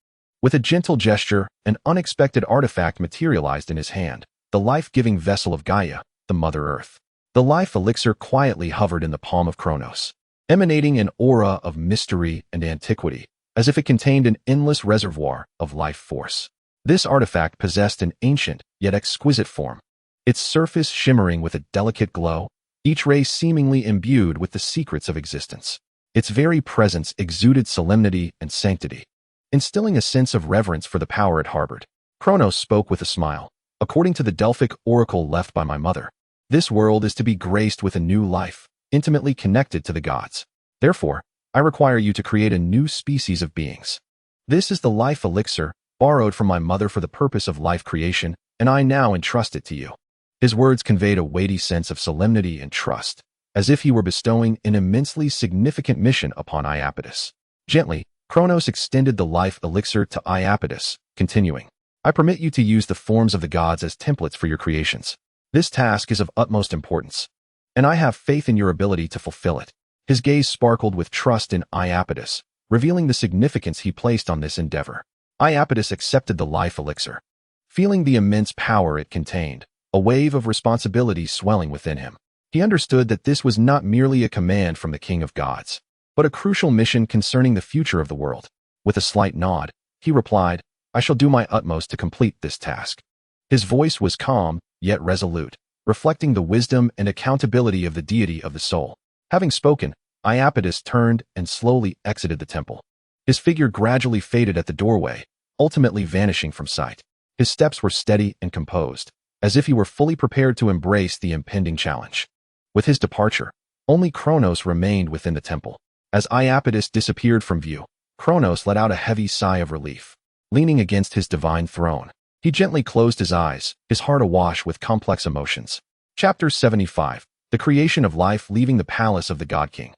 With a gentle gesture, an unexpected artifact materialized in his hand, the life-giving vessel of Gaia, the Mother Earth. The life elixir quietly hovered in the palm of Kronos, emanating an aura of mystery and antiquity, as if it contained an endless reservoir of life force. This artifact possessed an ancient, yet exquisite form, its surface shimmering with a delicate glow, each ray seemingly imbued with the secrets of existence. Its very presence exuded solemnity and sanctity, instilling a sense of reverence for the power it harbored. Kronos spoke with a smile. According to the Delphic oracle left by my mother, this world is to be graced with a new life, intimately connected to the gods. Therefore, I require you to create a new species of beings. This is the life elixir, borrowed from my mother for the purpose of life creation, and I now entrust it to you. His words conveyed a weighty sense of solemnity and trust, as if he were bestowing an immensely significant mission upon Iapetus. Gently, Kronos extended the life elixir to Iapetus, continuing, I permit you to use the forms of the gods as templates for your creations. This task is of utmost importance, and I have faith in your ability to fulfill it. His gaze sparkled with trust in Iapetus, revealing the significance he placed on this endeavor. Iapetus accepted the life elixir. Feeling the immense power it contained, a wave of responsibility swelling within him. He understood that this was not merely a command from the king of gods, but a crucial mission concerning the future of the world. With a slight nod, he replied, I shall do my utmost to complete this task. His voice was calm, yet resolute, reflecting the wisdom and accountability of the deity of the soul. Having spoken, Iapetus turned and slowly exited the temple. His figure gradually faded at the doorway, ultimately vanishing from sight. His steps were steady and composed, as if he were fully prepared to embrace the impending challenge. With his departure, only Kronos remained within the temple. As Iapetus disappeared from view, Kronos let out a heavy sigh of relief. Leaning against his divine throne, he gently closed his eyes, his heart awash with complex emotions. Chapter 75. The Creation of Life leaving the palace of the God King.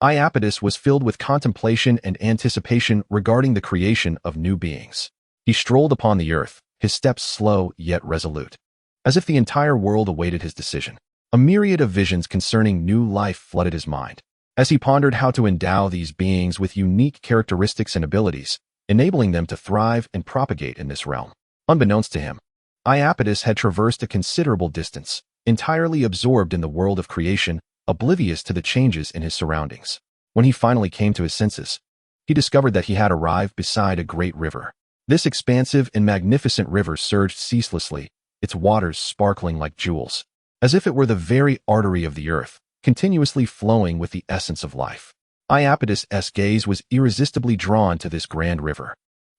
Iapetus was filled with contemplation and anticipation regarding the creation of new beings. He strolled upon the earth, his steps slow yet resolute, as if the entire world awaited his decision. A myriad of visions concerning new life flooded his mind. As he pondered how to endow these beings with unique characteristics and abilities, enabling them to thrive and propagate in this realm. Unbeknownst to him, Iapetus had traversed a considerable distance, entirely absorbed in the world of creation, oblivious to the changes in his surroundings. When he finally came to his senses, he discovered that he had arrived beside a great river. This expansive and magnificent river surged ceaselessly, its waters sparkling like jewels, as if it were the very artery of the earth, continuously flowing with the essence of life. Iapetus' gaze was irresistibly drawn to this grand river.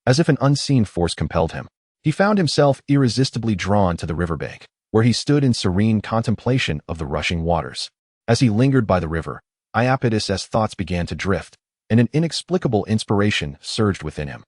As if an unseen force compelled him, he found himself irresistibly drawn to the riverbank, where he stood in serene contemplation of the rushing waters. As he lingered by the river, Iapetus' thoughts began to drift, and an inexplicable inspiration surged within him.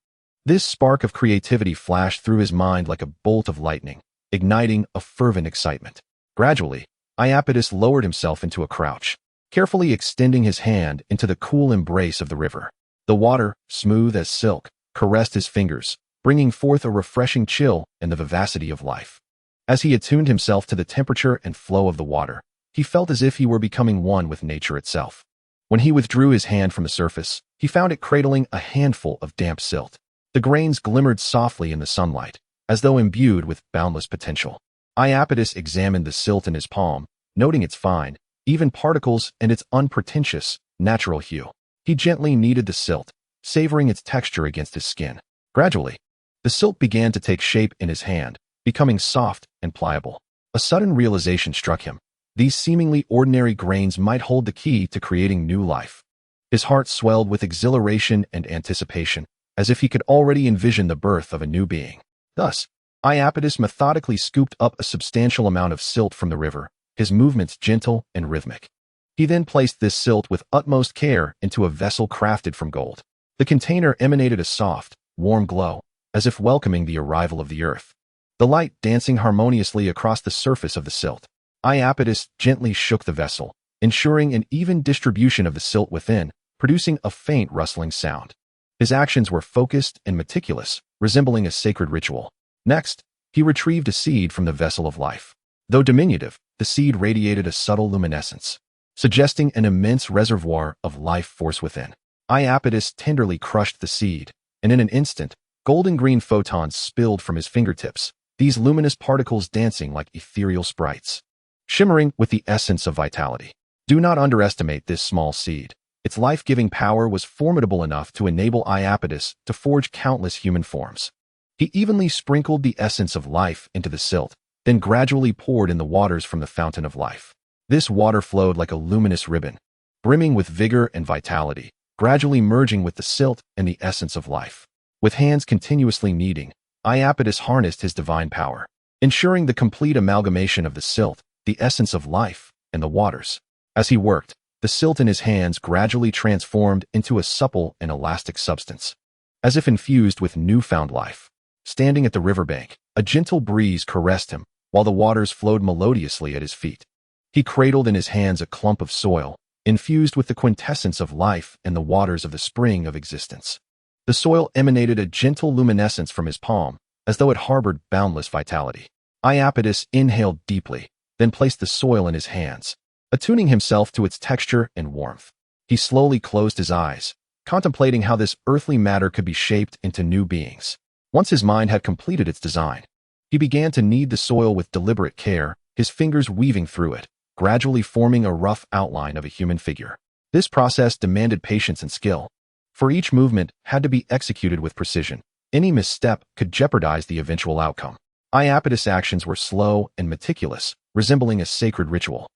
This spark of creativity flashed through his mind like a bolt of lightning, igniting a fervent excitement. Gradually, Iapetus lowered himself into a crouch, carefully extending his hand into the cool embrace of the river. The water, smooth as silk, caressed his fingers, bringing forth a refreshing chill and the vivacity of life. As he attuned himself to the temperature and flow of the water, he felt as if he were becoming one with nature itself. When he withdrew his hand from the surface, he found it cradling a handful of damp silt. The grains glimmered softly in the sunlight, as though imbued with boundless potential. Iapetus examined the silt in his palm, noting its fine, even particles and its unpretentious, natural hue. He gently kneaded the silt, savoring its texture against his skin. Gradually, the silt began to take shape in his hand, becoming soft and pliable. A sudden realization struck him. These seemingly ordinary grains might hold the key to creating new life. His heart swelled with exhilaration and anticipation, as if he could already envision the birth of a new being. Thus, Iapetus methodically scooped up a substantial amount of silt from the river, his movements gentle and rhythmic. He then placed this silt with utmost care into a vessel crafted from gold. The container emanated a soft, warm glow, as if welcoming the arrival of the earth. The light dancing harmoniously across the surface of the silt. Iapetus gently shook the vessel, ensuring an even distribution of the silt within, producing a faint rustling sound. His actions were focused and meticulous, resembling a sacred ritual. Next, he retrieved a seed from the vessel of life. Though diminutive, the seed radiated a subtle luminescence, suggesting an immense reservoir of life force within. Iapetus tenderly crushed the seed, and in an instant, golden green photons spilled from his fingertips, these luminous particles dancing like ethereal sprites, shimmering with the essence of vitality. Do not underestimate this small seed. Its life-giving power was formidable enough to enable Iapetus to forge countless human forms. He evenly sprinkled the essence of life into the silt, then gradually poured in the waters from the fountain of life. This water flowed like a luminous ribbon, brimming with vigor and vitality, gradually merging with the silt and the essence of life. With hands continuously kneading, Iapetus harnessed his divine power, ensuring the complete amalgamation of the silt, the essence of life, and the waters. As he worked, the silt in his hands gradually transformed into a supple and elastic substance, as if infused with newfound life. Standing at the riverbank, a gentle breeze caressed him, while the waters flowed melodiously at his feet. He cradled in his hands a clump of soil, infused with the quintessence of life and the waters of the spring of existence. The soil emanated a gentle luminescence from his palm, as though it harbored boundless vitality. Iapetus inhaled deeply, then placed the soil in his hands, attuning himself to its texture and warmth. He slowly closed his eyes, contemplating how this earthly matter could be shaped into new beings. Once his mind had completed its design, he began to knead the soil with deliberate care, his fingers weaving through it, gradually forming a rough outline of a human figure. This process demanded patience and skill, for each movement had to be executed with precision. Any misstep could jeopardize the eventual outcome. Iapetus' actions were slow and meticulous, resembling a sacred ritual.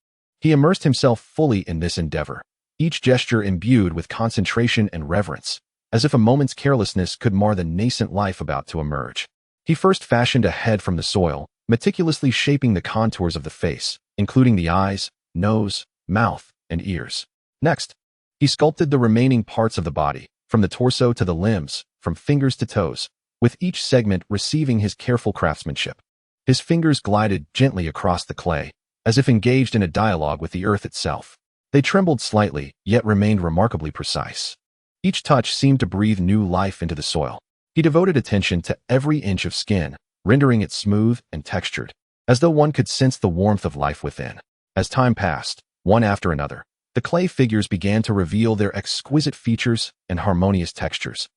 He immersed himself fully in this endeavor, each gesture imbued with concentration and reverence, as if a moment's carelessness could mar the nascent life about to emerge. He first fashioned a head from the soil, meticulously shaping the contours of the face, including the eyes, nose, mouth, and ears. Next, he sculpted the remaining parts of the body, from the torso to the limbs, from fingers to toes, with each segment receiving his careful craftsmanship. His fingers glided gently across the clay, as if engaged in a dialogue with the earth itself. They trembled slightly, yet remained remarkably precise. Each touch seemed to breathe new life into the soil. He devoted attention to every inch of skin, rendering it smooth and textured, as though one could sense the warmth of life within. As time passed, one after another, the clay figures began to reveal their exquisite features and harmonious textures,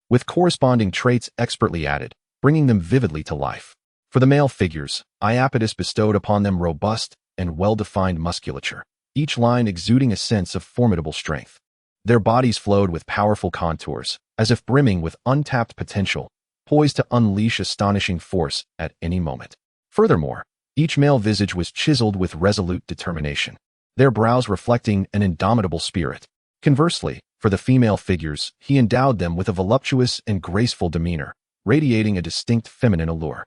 with corresponding traits expertly added, bringing them vividly to life. For the male figures, Iapetus bestowed upon them robust and well-defined musculature, each line exuding a sense of formidable strength. Their bodies flowed with powerful contours, as if brimming with untapped potential, poised to unleash astonishing force at any moment. Furthermore, each male visage was chiseled with resolute determination, their brows reflecting an indomitable spirit. Conversely, for the female figures, he endowed them with a voluptuous and graceful demeanor, radiating a distinct feminine allure.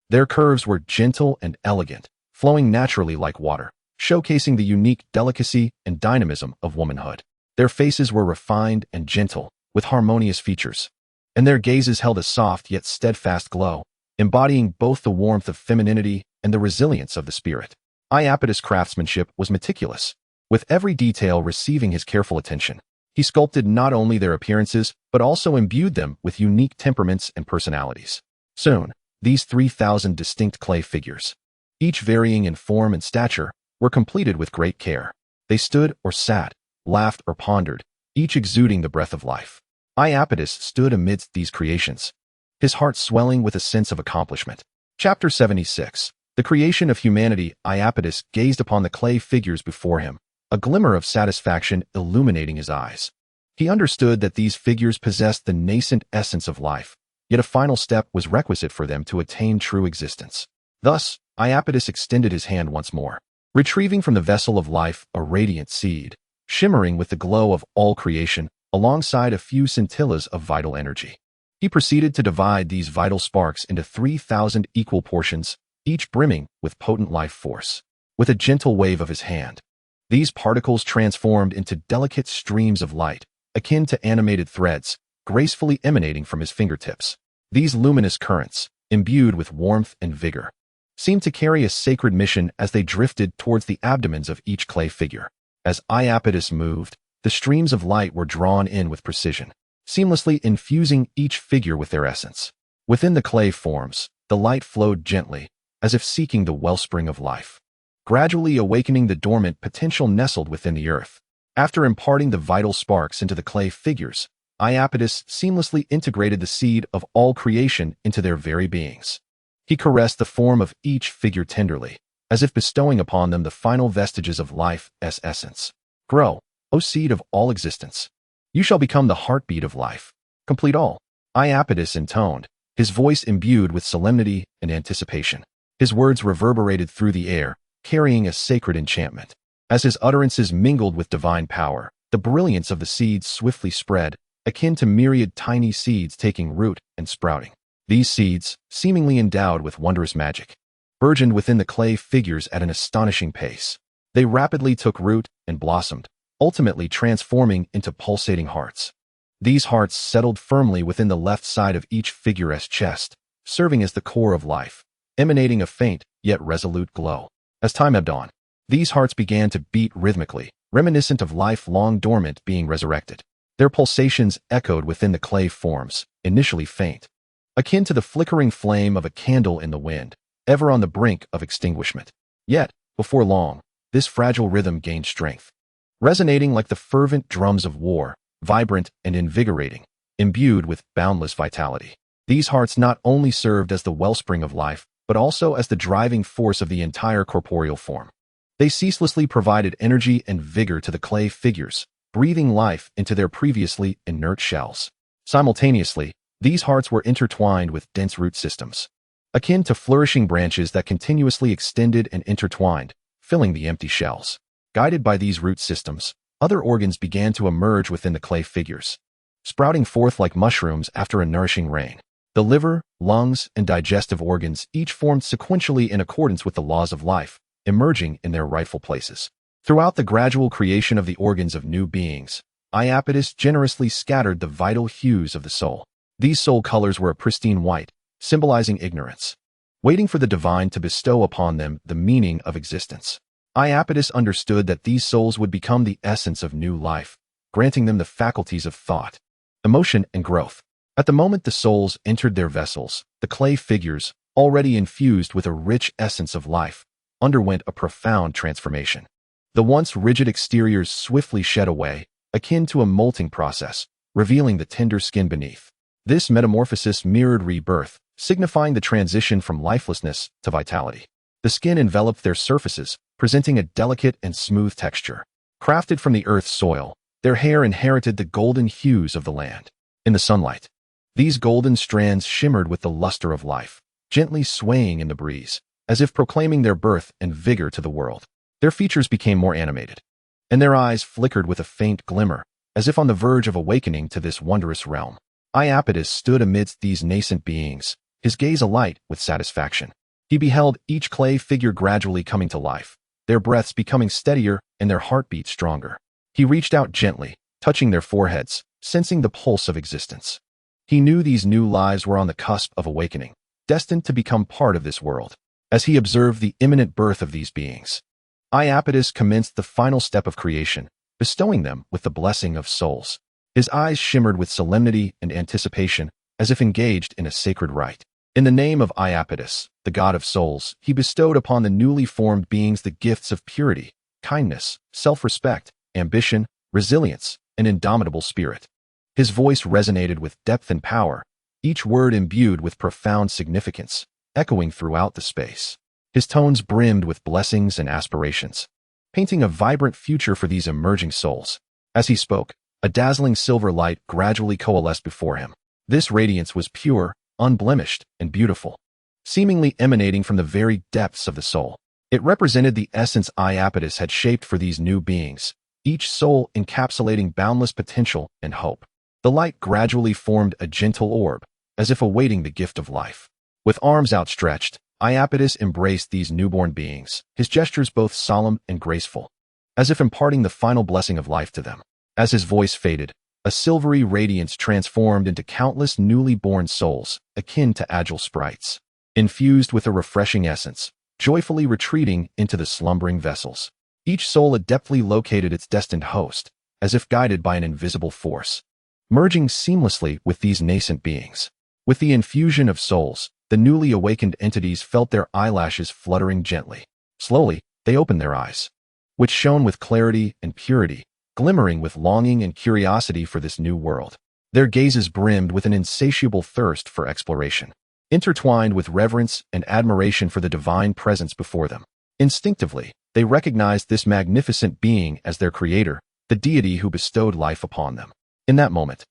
Their curves were gentle and elegant, flowing naturally like water, showcasing the unique delicacy and dynamism of womanhood. Their faces were refined and gentle, with harmonious features, and their gazes held a soft yet steadfast glow, embodying both the warmth of femininity and the resilience of the spirit. Iapetus' craftsmanship was meticulous, with every detail receiving his careful attention. He sculpted not only their appearances, but also imbued them with unique temperaments and personalities. Soon, these 3,000 distinct clay figures, each varying in form and stature, were completed with great care. They stood or sat, laughed or pondered, each exuding the breath of life. Iapetus stood amidst these creations, his heart swelling with a sense of accomplishment. Chapter 76. The creation of humanity. Iapetus gazed upon the clay figures before him, a glimmer of satisfaction illuminating his eyes. He understood that these figures possessed the nascent essence of life, yet a final step was requisite for them to attain true existence. Thus, Iapetus extended his hand once more, retrieving from the vessel of life a radiant seed, shimmering with the glow of all creation, alongside a few scintillas of vital energy. He proceeded to divide these vital sparks into 3,000 equal portions, each brimming with potent life force. With a gentle wave of his hand, these particles transformed into delicate streams of light, akin to animated threads, gracefully emanating from his fingertips. These luminous currents, imbued with warmth and vigor, seemed to carry a sacred mission as they drifted towards the abdomens of each clay figure. As Iapetus moved, the streams of light were drawn in with precision, seamlessly infusing each figure with their essence. Within the clay forms, the light flowed gently, as if seeking the wellspring of life, gradually awakening the dormant potential nestled within the earth. After imparting the vital sparks into the clay figures, Iapetus seamlessly integrated the seed of all creation into their very beings. He caressed the form of each figure tenderly, as if bestowing upon them the final vestiges of life's essence. Grow, O seed of all existence. You shall become the heartbeat of life. Complete all. Iapetus intoned, his voice imbued with solemnity and anticipation. His words reverberated through the air, carrying a sacred enchantment. As his utterances mingled with divine power, The brilliance of the seeds swiftly spread, akin to myriad tiny seeds taking root and sprouting. These seeds, seemingly endowed with wondrous magic, burgeoned within the clay figures at an astonishing pace. They rapidly took root and blossomed, ultimately transforming into pulsating hearts. These hearts settled firmly within the left side of each figure's chest, serving as the core of life, emanating a faint yet resolute glow. As time ebbed on, these hearts began to beat rhythmically, reminiscent of life long dormant being resurrected. Their pulsations echoed within the clay forms, initially faint, akin to the flickering flame of a candle in the wind, ever on the brink of extinguishment. Yet, before long, this fragile rhythm gained strength, resonating like the fervent drums of war, vibrant and invigorating, imbued with boundless vitality. These hearts not only served as the wellspring of life, but also as the driving force of the entire corporeal form. They ceaselessly provided energy and vigor to the clay figures, breathing life into their previously inert shells. Simultaneously, these hearts were intertwined with dense root systems, akin to flourishing branches that continuously extended and intertwined, filling the empty shells. Guided by these root systems, other organs began to emerge within the clay figures, sprouting forth like mushrooms after a nourishing rain. The liver, lungs, and digestive organs each formed sequentially in accordance with the laws of life, emerging in their rightful places. Throughout the gradual creation of the organs of new beings, Iapetus generously scattered the vital hues of the soul. These soul colors were a pristine white, symbolizing ignorance, waiting for the divine to bestow upon them the meaning of existence. Iapetus understood that these souls would become the essence of new life, granting them the faculties of thought, emotion, and growth. At the moment the souls entered their vessels, the clay figures, already infused with a rich essence of life, underwent a profound transformation. The once rigid exteriors swiftly shed away, akin to a molting process, revealing the tender skin beneath. This metamorphosis mirrored rebirth, signifying the transition from lifelessness to vitality. The skin enveloped their surfaces, presenting a delicate and smooth texture. Crafted from the earth's soil, their hair inherited the golden hues of the land. In the sunlight, these golden strands shimmered with the luster of life, gently swaying in the breeze, as if proclaiming their birth and vigor to the world. Their features became more animated, and their eyes flickered with a faint glimmer, as if on the verge of awakening to this wondrous realm. Iapetus stood amidst these nascent beings, his gaze alight with satisfaction. He beheld each clay figure gradually coming to life, their breaths becoming steadier and their heartbeats stronger. He reached out gently, touching their foreheads, sensing the pulse of existence. He knew these new lives were on the cusp of awakening, destined to become part of this world. As he observed the imminent birth of these beings, Iapetus commenced the final step of creation, bestowing them with the blessing of souls. His eyes shimmered with solemnity and anticipation, as if engaged in a sacred rite. In the name of Iapetus, the god of souls, he bestowed upon the newly formed beings the gifts of purity, kindness, self-respect, ambition, resilience, and indomitable spirit. His voice resonated with depth and power, each word imbued with profound significance, echoing throughout the space. His tones brimmed with blessings and aspirations, painting a vibrant future for these emerging souls. As he spoke, a dazzling silver light gradually coalesced before him. This radiance was pure, unblemished, and beautiful, seemingly emanating from the very depths of the soul. It represented the essence Iapetus had shaped for these new beings, each soul encapsulating boundless potential and hope. The light gradually formed a gentle orb, as if awaiting the gift of life. With arms outstretched, Iapetus embraced these newborn beings, his gestures both solemn and graceful, as if imparting the final blessing of life to them. As his voice faded, a silvery radiance transformed into countless newly born souls, akin to agile sprites, infused with a refreshing essence, joyfully retreating into the slumbering vessels. Each soul adeptly located its destined host, as if guided by an invisible force, merging seamlessly with these nascent beings. With the infusion of souls, the newly awakened entities felt their eyelashes fluttering gently. Slowly, they opened their eyes, which shone with clarity and purity, glimmering with longing and curiosity for this new world. Their gazes brimmed with an insatiable thirst for exploration, intertwined with reverence and admiration for the divine presence before them. Instinctively, they recognized this magnificent being as their creator, the deity who bestowed life upon them. In that moment,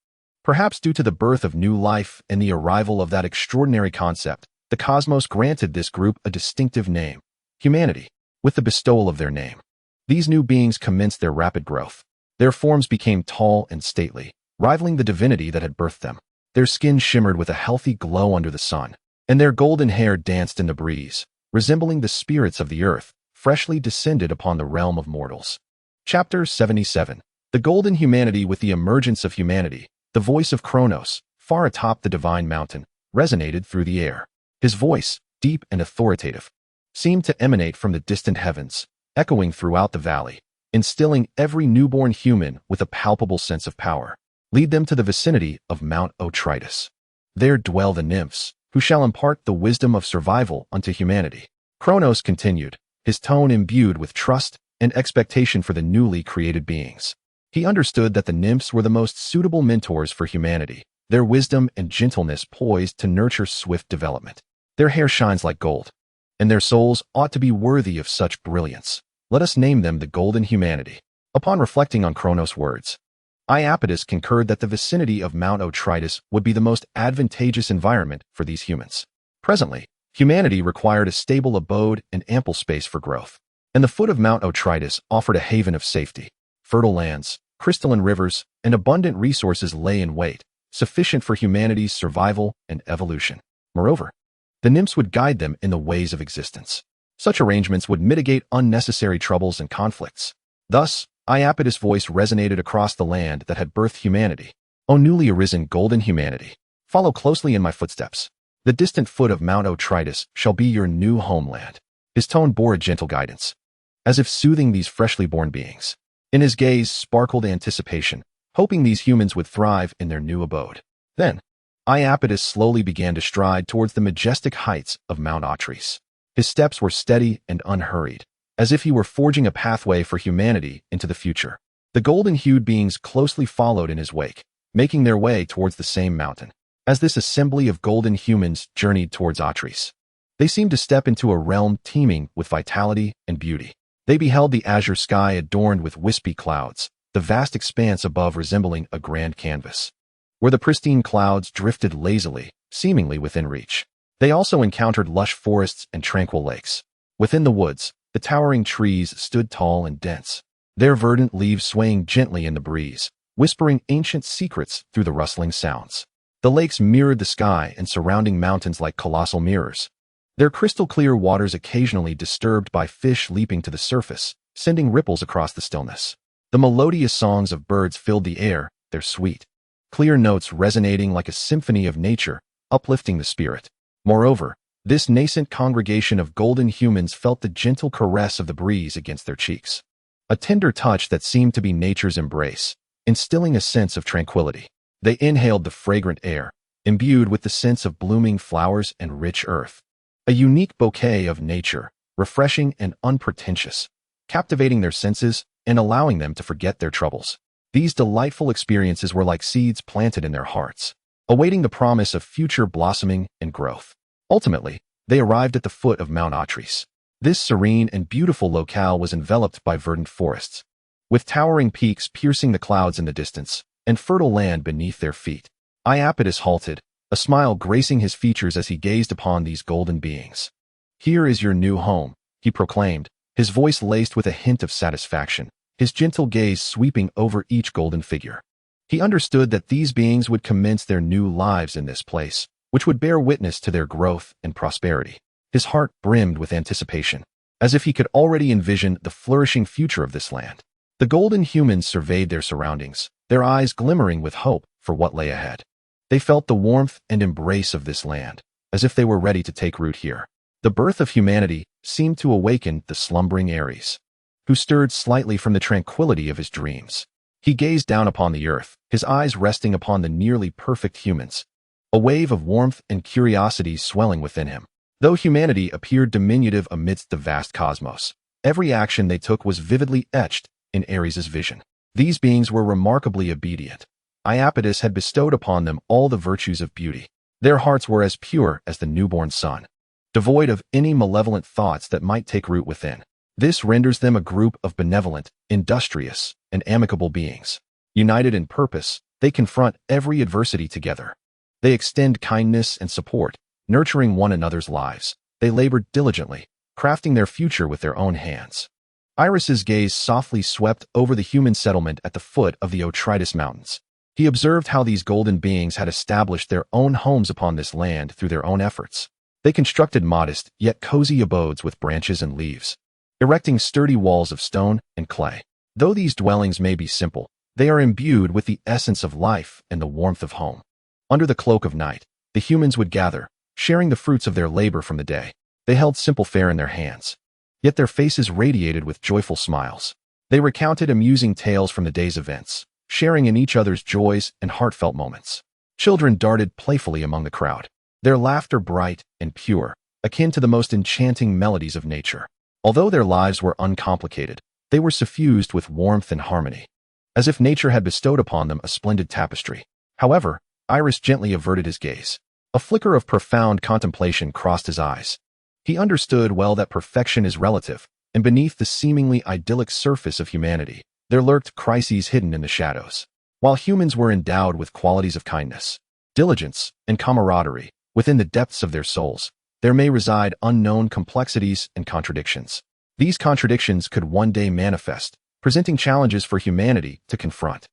perhaps due to the birth of new life and the arrival of that extraordinary concept, the cosmos granted this group a distinctive name, humanity. With the bestowal of their name, these new beings commenced their rapid growth. Their forms became tall and stately, rivaling the divinity that had birthed them. Their skin shimmered with a healthy glow under the sun, and their golden hair danced in the breeze, resembling the spirits of the earth, freshly descended upon the realm of mortals. Chapter 77. The Golden Humanity. With the emergence of humanity, the voice of Kronos, far atop the divine mountain, resonated through the air. His voice, deep and authoritative, seemed to emanate from the distant heavens, echoing throughout the valley, instilling every newborn human with a palpable sense of power. Lead them to the vicinity of Mount Otritus. There dwell the nymphs, who shall impart the wisdom of survival unto humanity. Kronos continued, his tone imbued with trust and expectation for the newly created beings. He understood that the nymphs were the most suitable mentors for humanity, their wisdom and gentleness poised to nurture swift development. Their hair shines like gold, and their souls ought to be worthy of such brilliance. Let us name them the Golden Humanity. Upon reflecting on Kronos' words, Iapetus concurred that the vicinity of Mount Otritus would be the most advantageous environment for these humans. Presently, humanity required a stable abode and ample space for growth, and the foot of Mount Otritus offered a haven of safety. Fertile lands, crystalline rivers, and abundant resources lay in wait, sufficient for humanity's survival and evolution. Moreover, the nymphs would guide them in the ways of existence. Such arrangements would mitigate unnecessary troubles and conflicts. Thus, Iapetus' voice resonated across the land that had birthed humanity. O newly arisen golden humanity, follow closely in my footsteps. The distant foot of Mount Otritus shall be your new homeland. His tone bore a gentle guidance, as if soothing these freshly born beings. In his gaze sparkled anticipation, hoping these humans would thrive in their new abode. Then, Iapetus slowly began to stride towards the majestic heights of Mount Otritus. His steps were steady and unhurried, as if he were forging a pathway for humanity into the future. The golden-hued beings closely followed in his wake, making their way towards the same mountain. As this assembly of golden humans journeyed towards Otritus, they seemed to step into a realm teeming with vitality and beauty. They beheld the azure sky adorned with wispy clouds, the vast expanse above resembling a grand canvas, where the pristine clouds drifted lazily, seemingly within reach. They also encountered lush forests and tranquil lakes. Within the woods, the towering trees stood tall and dense, their verdant leaves swaying gently in the breeze, whispering ancient secrets through the rustling sounds. The lakes mirrored the sky and surrounding mountains like colossal mirrors, their crystal-clear waters occasionally disturbed by fish leaping to the surface, sending ripples across the stillness. The melodious songs of birds filled the air, their sweet, clear notes resonating like a symphony of nature, uplifting the spirit. Moreover, this nascent congregation of golden humans felt the gentle caress of the breeze against their cheeks, a tender touch that seemed to be nature's embrace, instilling a sense of tranquility. They inhaled the fragrant air, imbued with the sense of blooming flowers and rich earth, a unique bouquet of nature, refreshing and unpretentious, captivating their senses and allowing them to forget their troubles. These delightful experiences were like seeds planted in their hearts, awaiting the promise of future blossoming and growth. Ultimately, they arrived at the foot of Mount Otritus. This serene and beautiful locale was enveloped by verdant forests, with towering peaks piercing the clouds in the distance, and fertile land beneath their feet. Iapetus halted, a smile gracing his features as he gazed upon these golden beings. Here is your new home, he proclaimed, his voice laced with a hint of satisfaction, his gentle gaze sweeping over each golden figure. He understood that these beings would commence their new lives in this place, which would bear witness to their growth and prosperity. His heart brimmed with anticipation, as if he could already envision the flourishing future of this land. The golden humans surveyed their surroundings, their eyes glimmering with hope for what lay ahead. They felt the warmth and embrace of this land, as if they were ready to take root here. The birth of humanity seemed to awaken the slumbering Aerys, who stirred slightly from the tranquility of his dreams. He gazed down upon the earth, his eyes resting upon the nearly perfect humans, a wave of warmth and curiosity swelling within him. Though humanity appeared diminutive amidst the vast cosmos, every action they took was vividly etched in Aerys' vision. These beings were remarkably obedient. Iapetus had bestowed upon them all the virtues of beauty. Their hearts were as pure as the newborn sun, devoid of any malevolent thoughts that might take root within. This renders them a group of benevolent, industrious, and amicable beings. United in purpose, they confront every adversity together. They extend kindness and support, nurturing one another's lives. They labored diligently, crafting their future with their own hands. Aerys's gaze softly swept over the human settlement at the foot of the Otritus Mountains. He observed how these golden beings had established their own homes upon this land through their own efforts. They constructed modest, yet cozy abodes with branches and leaves, erecting sturdy walls of stone and clay. Though these dwellings may be simple, they are imbued with the essence of life and the warmth of home. Under the cloak of night, the humans would gather, sharing the fruits of their labor from the day. They held simple fare in their hands, yet their faces radiated with joyful smiles. They recounted amusing tales from the day's events, sharing in each other's joys and heartfelt moments. Children darted playfully among the crowd, their laughter bright and pure, akin to the most enchanting melodies of nature. Although their lives were uncomplicated, they were suffused with warmth and harmony, as if nature had bestowed upon them a splendid tapestry. However, Aerys gently averted his gaze. A flicker of profound contemplation crossed his eyes. He understood well that perfection is relative, and beneath the seemingly idyllic surface of humanity, there lurked crises hidden in the shadows. While humans were endowed with qualities of kindness, diligence, and camaraderie, within the depths of their souls, there may reside unknown complexities and contradictions. These contradictions could one day manifest, presenting challenges for humanity to confront.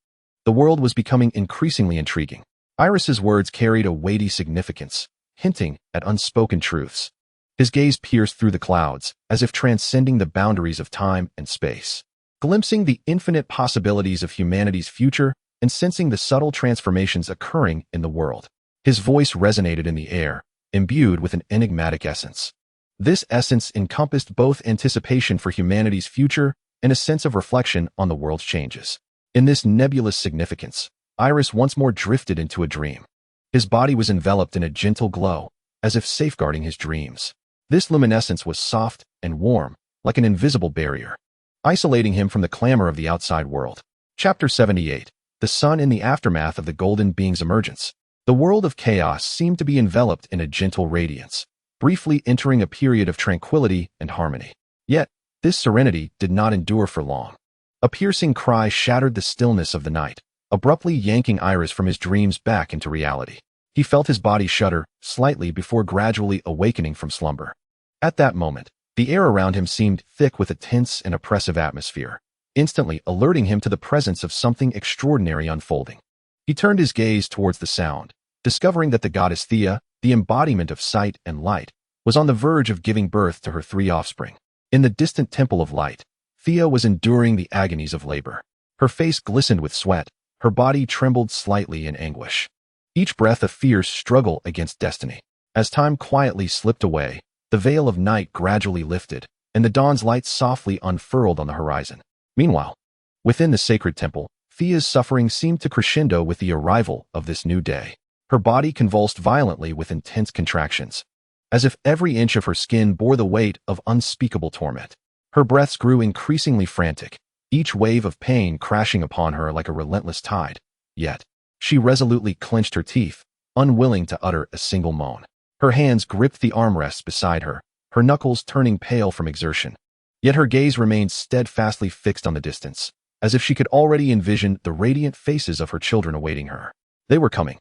The world was becoming increasingly intriguing. Aerys's words carried a weighty significance, hinting at unspoken truths. His gaze pierced through the clouds, as if transcending the boundaries of time and space, glimpsing the infinite possibilities of humanity's future and sensing the subtle transformations occurring in the world. His voice resonated in the air, imbued with an enigmatic essence. This essence encompassed both anticipation for humanity's future and a sense of reflection on the world's changes. In this nebulous significance, Aerys once more drifted into a dream. His body was enveloped in a gentle glow, as if safeguarding his dreams. This luminescence was soft and warm, like an invisible barrier, isolating him from the clamor of the outside world. Chapter 78. The Sun in the Aftermath of the Golden Being's Emergence. The world of chaos seemed to be enveloped in a gentle radiance, briefly entering a period of tranquility and harmony. Yet, this serenity did not endure for long. A piercing cry shattered the stillness of the night, abruptly yanking Aerys from his dreams back into reality. He felt his body shudder slightly before gradually awakening from slumber. At that moment, the air around him seemed thick with a tense and oppressive atmosphere, instantly alerting him to the presence of something extraordinary unfolding. He turned his gaze towards the sound, discovering that the goddess Thea, the embodiment of sight and light, was on the verge of giving birth to her 3 offspring. In the distant temple of light, Thea was enduring the agonies of labor. Her face glistened with sweat, her body trembled slightly in anguish. Each breath a fierce struggle against destiny. As time quietly slipped away, the veil of night gradually lifted, and the dawn's light softly unfurled on the horizon. Meanwhile, within the sacred temple, Thea's suffering seemed to crescendo with the arrival of this new day. Her body convulsed violently with intense contractions, as if every inch of her skin bore the weight of unspeakable torment. Her breaths grew increasingly frantic, each wave of pain crashing upon her like a relentless tide. Yet, she resolutely clenched her teeth, unwilling to utter a single moan. Her hands gripped the armrests beside her, her knuckles turning pale from exertion. Yet her gaze remained steadfastly fixed on the distance, as if she could already envision the radiant faces of her children awaiting her. They were coming.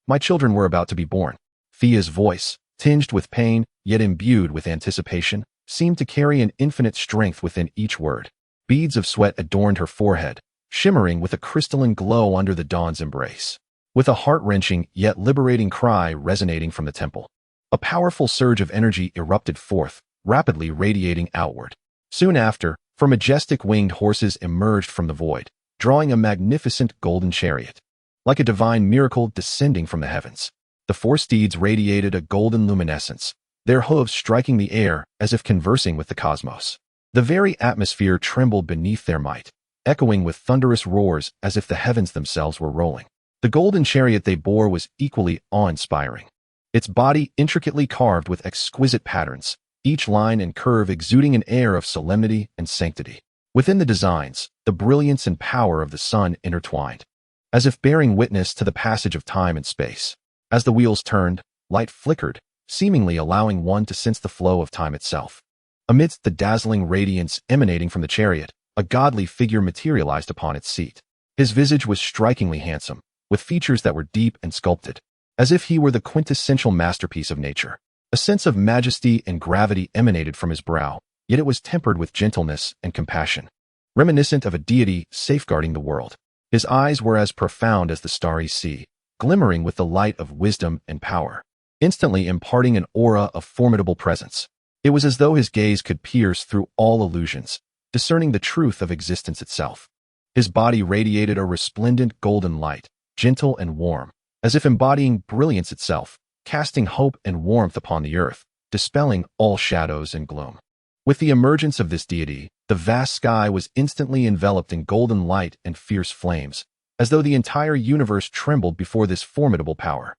My children were about to be born. Thea's voice, tinged with pain, yet imbued with anticipation, seemed to carry an infinite strength within each word. Beads of sweat adorned her forehead, shimmering with a crystalline glow under the dawn's embrace. With a heart-wrenching yet liberating cry resonating from the temple, a powerful surge of energy erupted forth, rapidly radiating outward. Soon after, 4 majestic winged horses emerged from the void, drawing a magnificent golden chariot. Like a divine miracle descending from the heavens, the 4 steeds radiated a golden luminescence, their hooves striking the air as if conversing with the cosmos. The very atmosphere trembled beneath their might, echoing with thunderous roars as if the heavens themselves were rolling. The golden chariot they bore was equally awe-inspiring, its body intricately carved with exquisite patterns, each line and curve exuding an air of solemnity and sanctity. Within the designs, the brilliance and power of the sun intertwined, as if bearing witness to the passage of time and space. As the wheels turned, light flickered, seemingly allowing one to sense the flow of time itself. Amidst the dazzling radiance emanating from the chariot, a godly figure materialized upon its seat. His visage was strikingly handsome, with features that were deep and sculpted, as if he were the quintessential masterpiece of nature. A sense of majesty and gravity emanated from his brow, yet it was tempered with gentleness and compassion, reminiscent of a deity safeguarding the world. His eyes were as profound as the starry sea, glimmering with the light of wisdom and power, instantly imparting an aura of formidable presence. It was as though his gaze could pierce through all illusions, discerning the truth of existence itself. His body radiated a resplendent golden light, gentle and warm, as if embodying brilliance itself, casting hope and warmth upon the earth, dispelling all shadows and gloom. With the emergence of this deity, the vast sky was instantly enveloped in golden light and fierce flames, as though the entire universe trembled before this formidable power.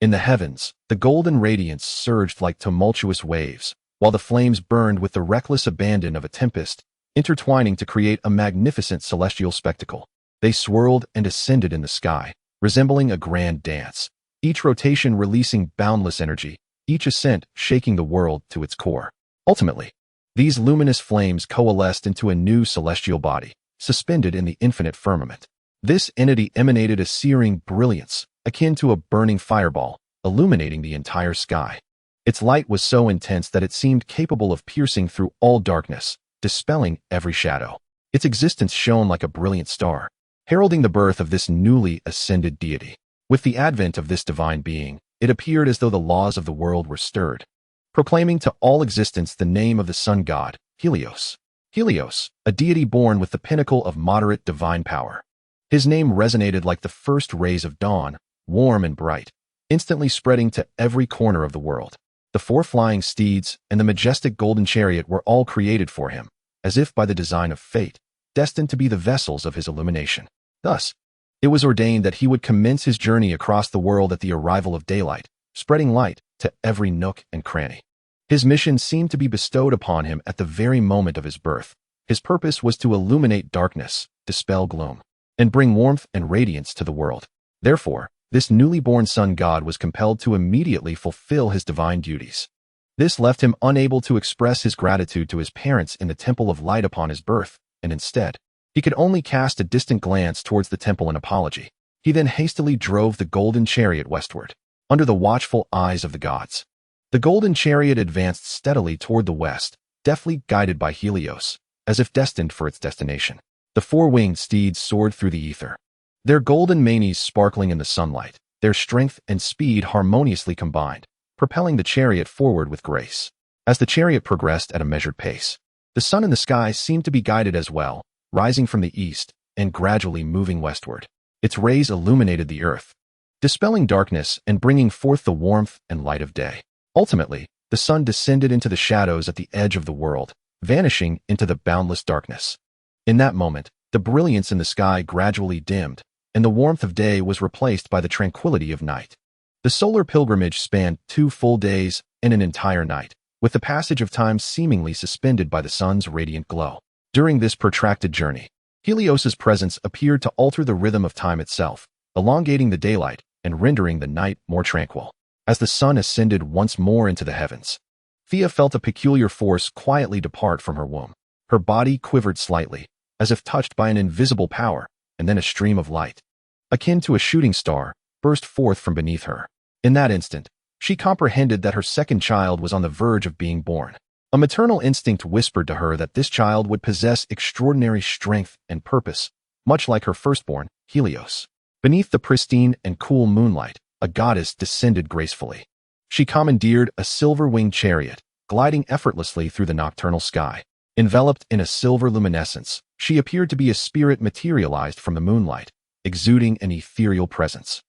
In the heavens, the golden radiance surged like tumultuous waves, while the flames burned with the reckless abandon of a tempest, intertwining to create a magnificent celestial spectacle. They swirled and ascended in the sky, resembling a grand dance, each rotation releasing boundless energy, each ascent shaking the world to its core. Ultimately, these luminous flames coalesced into a new celestial body, suspended in the infinite firmament. This entity emanated a searing brilliance, akin to a burning fireball, illuminating the entire sky. Its light was so intense that it seemed capable of piercing through all darkness, dispelling every shadow. Its existence shone like a brilliant star, heralding the birth of this newly ascended deity. With the advent of this divine being, it appeared as though the laws of the world were stirred, proclaiming to all existence the name of the sun god, Helios. Helios, a deity born with the pinnacle of moderate divine power. His name resonated like the first rays of dawn, warm and bright, instantly spreading to every corner of the world. The 4 flying steeds and the majestic golden chariot were all created for him, as if by the design of fate, destined to be the vessels of his illumination. Thus, it was ordained that he would commence his journey across the world at the arrival of daylight, spreading light to every nook and cranny. His mission seemed to be bestowed upon him at the very moment of his birth. His purpose was to illuminate darkness, dispel gloom, and bring warmth and radiance to the world. Therefore, this newly born sun god was compelled to immediately fulfill his divine duties. This left him unable to express his gratitude to his parents in the temple of light upon his birth, and instead, he could only cast a distant glance towards the temple in apology. He then hastily drove the golden chariot westward, under the watchful eyes of the gods. The golden chariot advanced steadily toward the west, deftly guided by Helios, as if destined for its destination. The 4-winged steeds soared through the ether, their golden manes sparkling in the sunlight, their strength and speed harmoniously combined, propelling the chariot forward with grace. As the chariot progressed at a measured pace, the sun in the sky seemed to be guided as well, rising from the east and gradually moving westward. Its rays illuminated the earth, dispelling darkness and bringing forth the warmth and light of day. Ultimately, the sun descended into the shadows at the edge of the world, vanishing into the boundless darkness. In that moment, the brilliance in the sky gradually dimmed, and the warmth of day was replaced by the tranquility of night. The solar pilgrimage spanned 2 full days and an entire night, with the passage of time seemingly suspended by the sun's radiant glow. During this protracted journey, Helios's presence appeared to alter the rhythm of time itself, elongating the daylight and rendering the night more tranquil. As the sun ascended once more into the heavens, Thea felt a peculiar force quietly depart from her womb. Her body quivered slightly, as if touched by an invisible power, and then a stream of light, akin to a shooting star, burst forth from beneath her. In that instant, she comprehended that her second child was on the verge of being born. A maternal instinct whispered to her that this child would possess extraordinary strength and purpose, much like her firstborn, Helios. Beneath the pristine and cool moonlight, a goddess descended gracefully. She commandeered a silver-winged chariot, gliding effortlessly through the nocturnal sky. Enveloped in a silver luminescence, she appeared to be a spirit materialized from the moonlight, exuding an ethereal presence.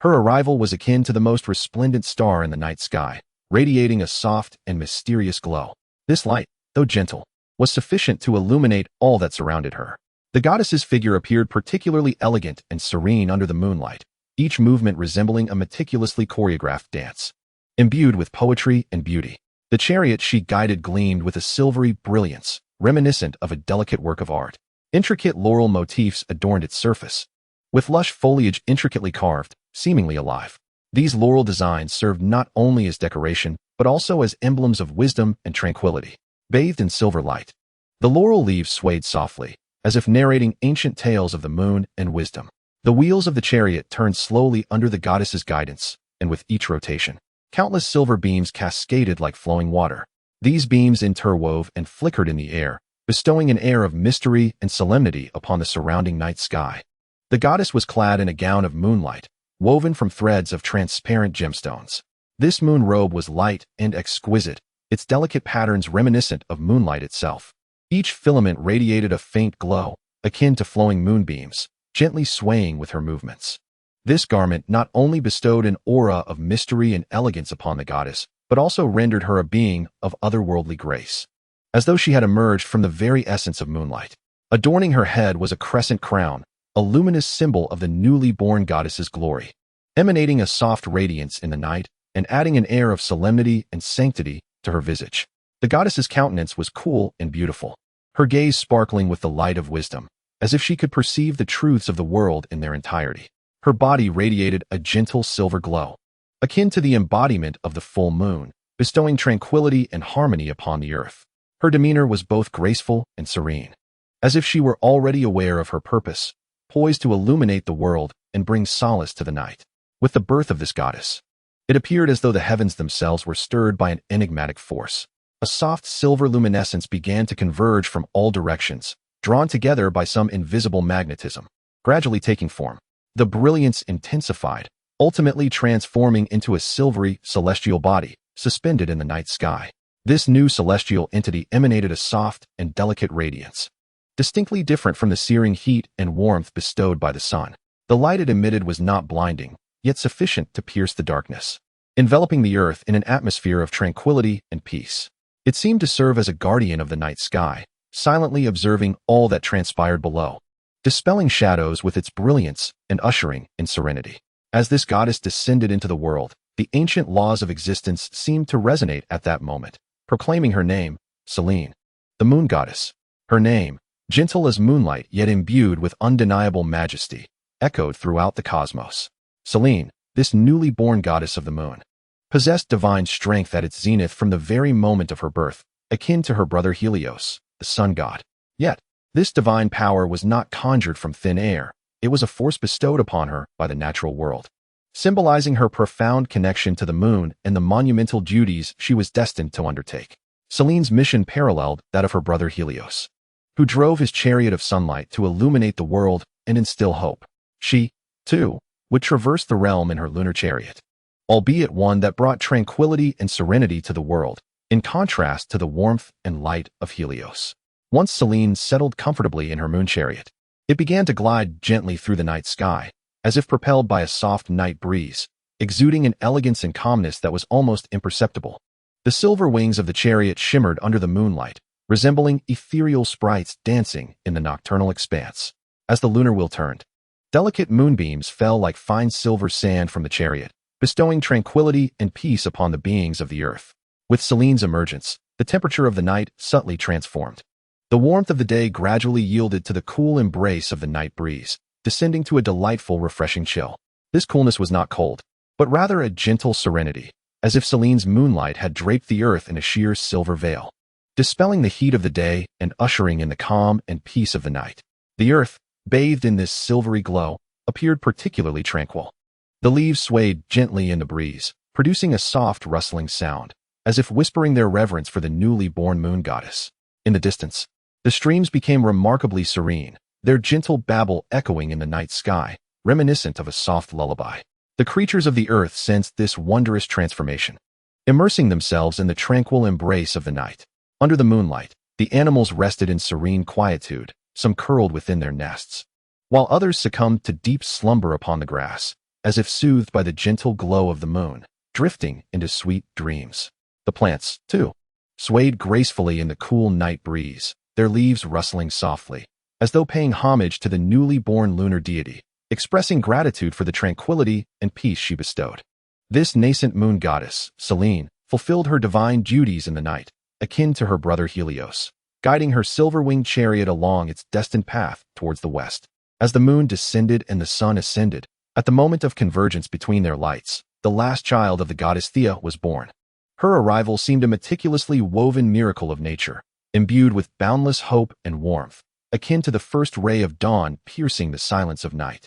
Her arrival was akin to the most resplendent star in the night sky, radiating a soft and mysterious glow. This light, though gentle, was sufficient to illuminate all that surrounded her. The goddess's figure appeared particularly elegant and serene under the moonlight, each movement resembling a meticulously choreographed dance. Imbued with poetry and beauty, the chariot she guided gleamed with a silvery brilliance, reminiscent of a delicate work of art. Intricate laurel motifs adorned its surface, with lush foliage intricately carved, seemingly alive. These laurel designs served not only as decoration, but also as emblems of wisdom and tranquility. Bathed in silver light, the laurel leaves swayed softly, as if narrating ancient tales of the moon and wisdom. The wheels of the chariot turned slowly under the goddess's guidance, and with each rotation, countless silver beams cascaded like flowing water, These beams interwove and flickered in the air, bestowing an air of mystery and solemnity upon the surrounding night sky. The goddess was clad in a gown of moonlight, woven from threads of transparent gemstones. This moon robe was light and exquisite, its delicate patterns reminiscent of moonlight itself. Each filament radiated a faint glow, akin to flowing moonbeams, gently swaying with her movements. This garment not only bestowed an aura of mystery and elegance upon the goddess, but also rendered her a being of otherworldly grace, as though she had emerged from the very essence of moonlight. Adorning her head was a crescent crown, a luminous symbol of the newly born goddess's glory, emanating a soft radiance in the night and adding an air of solemnity and sanctity to her visage. The goddess's countenance was cool and beautiful, her gaze sparkling with the light of wisdom, as if she could perceive the truths of the world in their entirety. Her body radiated a gentle silver glow, akin to the embodiment of the full moon, bestowing tranquility and harmony upon the earth. Her demeanor was both graceful and serene, as if she were already aware of her purpose, poised to illuminate the world and bring solace to the night. With the birth of this goddess, it appeared as though the heavens themselves were stirred by an enigmatic force. A soft silver luminescence began to converge from all directions, drawn together by some invisible magnetism, gradually taking form. The brilliance intensified, ultimately transforming into a silvery, celestial body, suspended in the night sky. This new celestial entity emanated a soft and delicate radiance, distinctly different from the searing heat and warmth bestowed by the sun. The light it emitted was not blinding, yet sufficient to pierce the darkness, enveloping the earth in an atmosphere of tranquility and peace. It seemed to serve as a guardian of the night sky, silently observing all that transpired below, dispelling shadows with its brilliance and ushering in serenity. As this goddess descended into the world, the ancient laws of existence seemed to resonate at that moment, proclaiming her name, Selene, the moon goddess. Her name, gentle as moonlight yet imbued with undeniable majesty, echoed throughout the cosmos. Selene, this newly born goddess of the moon, possessed divine strength at its zenith from the very moment of her birth, akin to her brother Helios, the sun god. Yet, this divine power was not conjured from thin air. It was a force bestowed upon her by the natural world, symbolizing her profound connection to the moon and the monumental duties she was destined to undertake. Selene's mission paralleled that of her brother Helios, who drove his chariot of sunlight to illuminate the world and instill hope. She, too, would traverse the realm in her lunar chariot, albeit one that brought tranquility and serenity to the world, in contrast to the warmth and light of Helios. Once Selene settled comfortably in her moon chariot, it began to glide gently through the night sky, as if propelled by a soft night breeze, exuding an elegance and calmness that was almost imperceptible. The silver wings of the chariot shimmered under the moonlight, resembling ethereal sprites dancing in the nocturnal expanse. As the lunar wheel turned, delicate moonbeams fell like fine silver sand from the chariot, bestowing tranquility and peace upon the beings of the earth. With Selene's emergence, the temperature of the night subtly transformed. The warmth of the day gradually yielded to the cool embrace of the night breeze, descending to a delightful, refreshing chill. This coolness was not cold, but rather a gentle serenity, as if Selene's moonlight had draped the earth in a sheer silver veil, dispelling the heat of the day and ushering in the calm and peace of the night. The earth, bathed in this silvery glow, appeared particularly tranquil. The leaves swayed gently in the breeze, producing a soft rustling sound, as if whispering their reverence for the newly born moon goddess. In the distance, the streams became remarkably serene, their gentle babble echoing in the night sky, reminiscent of a soft lullaby. The creatures of the earth sensed this wondrous transformation, immersing themselves in the tranquil embrace of the night. Under the moonlight, the animals rested in serene quietude, some curled within their nests, while others succumbed to deep slumber upon the grass, as if soothed by the gentle glow of the moon, drifting into sweet dreams. The plants, too, swayed gracefully in the cool night breeze, their leaves rustling softly, as though paying homage to the newly born lunar deity, expressing gratitude for the tranquility and peace she bestowed. This nascent moon goddess, Selene, fulfilled her divine duties in the night, akin to her brother Helios, guiding her silver-winged chariot along its destined path towards the west. As the moon descended and the sun ascended, at the moment of convergence between their lights, the last child of the goddess Theia was born. Her arrival seemed a meticulously woven miracle of nature, imbued with boundless hope and warmth, akin to the first ray of dawn piercing the silence of night,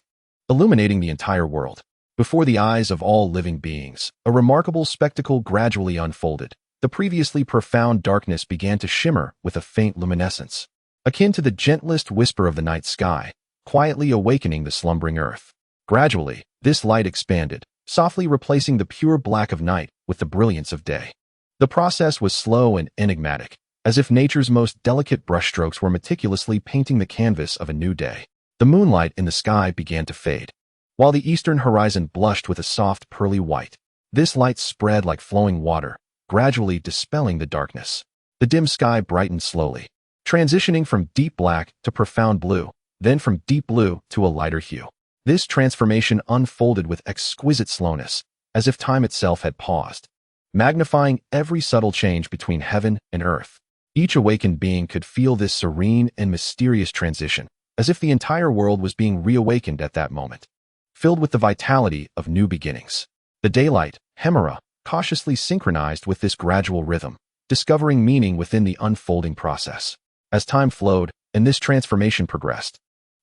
illuminating the entire world. Before the eyes of all living beings, a remarkable spectacle gradually unfolded. The previously profound darkness began to shimmer with a faint luminescence, akin to the gentlest whisper of the night sky, quietly awakening the slumbering earth. Gradually, this light expanded, softly replacing the pure black of night with the brilliance of day. The process was slow and enigmatic, as if nature's most delicate brushstrokes were meticulously painting the canvas of a new day. The moonlight in the sky began to fade, while the eastern horizon blushed with a soft pearly white. This light spread like flowing water, gradually dispelling the darkness. The dim sky brightened slowly, transitioning from deep black to profound blue, then from deep blue to a lighter hue. This transformation unfolded with exquisite slowness, as if time itself had paused, magnifying every subtle change between heaven and earth. Each awakened being could feel this serene and mysterious transition, as if the entire world was being reawakened at that moment, filled with the vitality of new beginnings. The daylight, Hemera, cautiously synchronized with this gradual rhythm, discovering meaning within the unfolding process. As time flowed and this transformation progressed,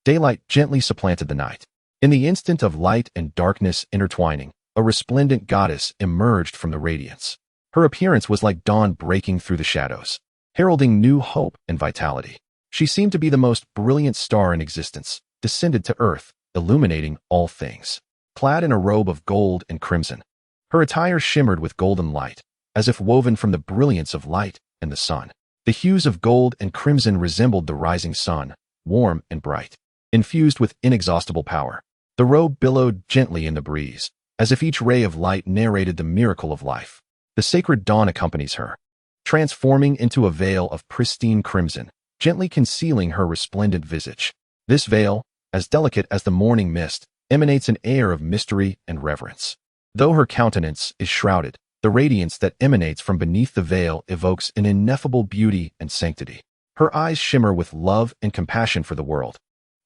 daylight gently supplanted the night. In the instant of light and darkness intertwining, a resplendent goddess emerged from the radiance. Her appearance was like dawn breaking through the shadows, heralding new hope and vitality. She seemed to be the most brilliant star in existence, descended to earth, illuminating all things. Clad in a robe of gold and crimson, her attire shimmered with golden light, as if woven from the brilliance of light and the sun. The hues of gold and crimson resembled the rising sun, warm and bright, infused with inexhaustible power. The robe billowed gently in the breeze, as if each ray of light narrated the miracle of life. The sacred dawn accompanies her, transforming into a veil of pristine crimson, gently concealing her resplendent visage. This veil, as delicate as the morning mist, emanates an air of mystery and reverence. Though her countenance is shrouded, the radiance that emanates from beneath the veil evokes an ineffable beauty and sanctity. Her eyes shimmer with love and compassion for the world,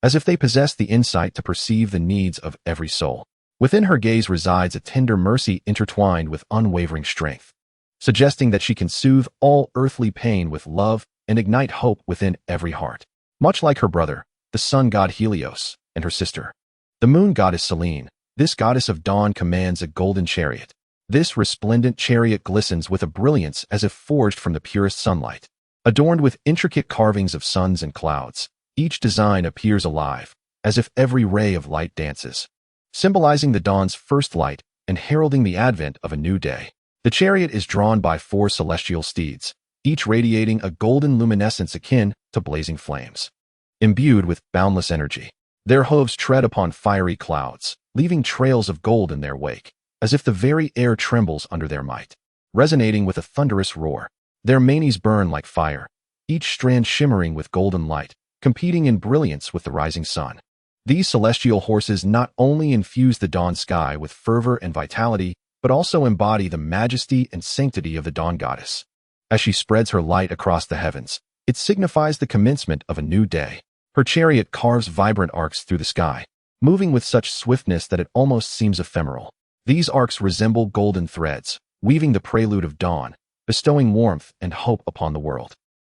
as if they possess the insight to perceive the needs of every soul. Within her gaze resides a tender mercy intertwined with unwavering strength, suggesting that she can soothe all earthly pain with love and ignite hope within every heart. Much like her brother, the sun god Helios, and her sister, the moon goddess Selene, this goddess of dawn commands a golden chariot. This resplendent chariot glistens with a brilliance as if forged from the purest sunlight. Adorned with intricate carvings of suns and clouds, each design appears alive, as if every ray of light dances, symbolizing the dawn's first light and heralding the advent of a new day. The chariot is drawn by 4 celestial steeds, each radiating a golden luminescence akin to blazing flames. Imbued with boundless energy, their hooves tread upon fiery clouds, leaving trails of gold in their wake, as if the very air trembles under their might. Resonating with a thunderous roar, their manes burn like fire, each strand shimmering with golden light, competing in brilliance with the rising sun. These celestial horses not only infuse the dawn sky with fervor and vitality, but also embody the majesty and sanctity of the dawn goddess. As she spreads her light across the heavens, it signifies the commencement of a new day. Her chariot carves vibrant arcs through the sky, moving with such swiftness that it almost seems ephemeral. These arcs resemble golden threads, weaving the prelude of dawn, bestowing warmth and hope upon the world.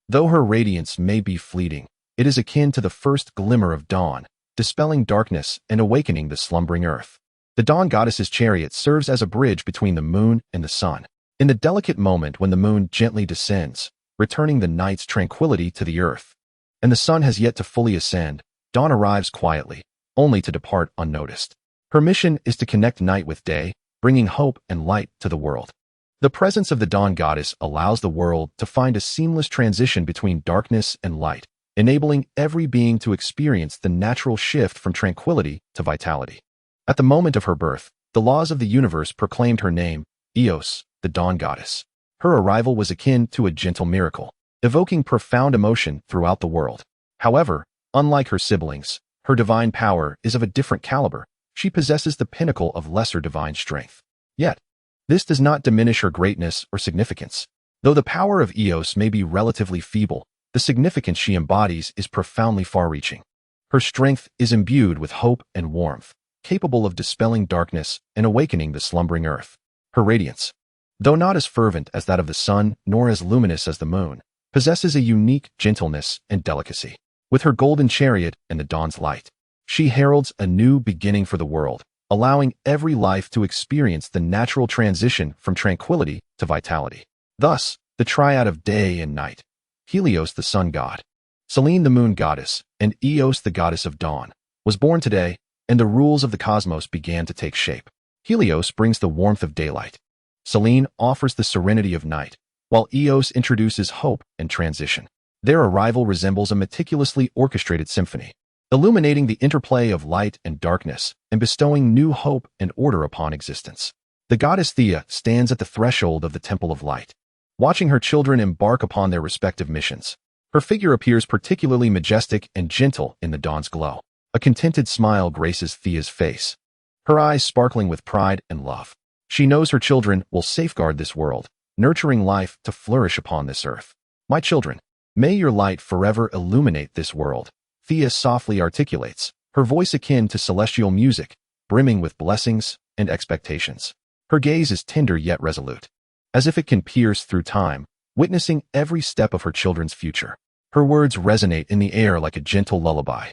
Though her radiance may be fleeting, it is akin to the first glimmer of dawn, dispelling darkness and awakening the slumbering earth. The dawn goddess's chariot serves as a bridge between the moon and the sun. In the delicate moment when the moon gently descends, returning the night's tranquility to the earth, and the sun has yet to fully ascend, dawn arrives quietly, only to depart unnoticed. Her mission is to connect night with day, bringing hope and light to the world. The presence of the dawn goddess allows the world to find a seamless transition between darkness and light, enabling every being to experience the natural shift from tranquility to vitality. At the moment of her birth, the laws of the universe proclaimed her name, Eos, the dawn goddess. Her arrival was akin to a gentle miracle, evoking profound emotion throughout the world. However, unlike her siblings, her divine power is of a different caliber. She possesses the pinnacle of lesser divine strength. Yet, this does not diminish her greatness or significance. Though the power of Eos may be relatively feeble, the significance she embodies is profoundly far-reaching. Her strength is imbued with hope and warmth, capable of dispelling darkness and awakening the slumbering earth. Her radiance, though not as fervent as that of the sun nor as luminous as the moon, possesses a unique gentleness and delicacy. With her golden chariot and the dawn's light, she heralds a new beginning for the world, allowing every life to experience the natural transition from tranquility to vitality. Thus, the triad of day and night, Helios the sun god, Selene the moon goddess, and Eos the goddess of dawn, was born today, and the rules of the cosmos began to take shape. Helios brings the warmth of daylight. Selene offers the serenity of night, while Eos introduces hope and transition. Their arrival resembles a meticulously orchestrated symphony, illuminating the interplay of light and darkness and bestowing new hope and order upon existence. The goddess Thea stands at the threshold of the Temple of Light, watching her children embark upon their respective missions. Her figure appears particularly majestic and gentle in the dawn's glow. A contented smile graces Thea's face, her eyes sparkling with pride and love. She knows her children will safeguard this world, nurturing life to flourish upon this earth. My children, may your light forever illuminate this world, Thea softly articulates, her voice akin to celestial music, brimming with blessings and expectations. Her gaze is tender yet resolute, as if it can pierce through time, witnessing every step of her children's future. Her words resonate in the air like a gentle lullaby,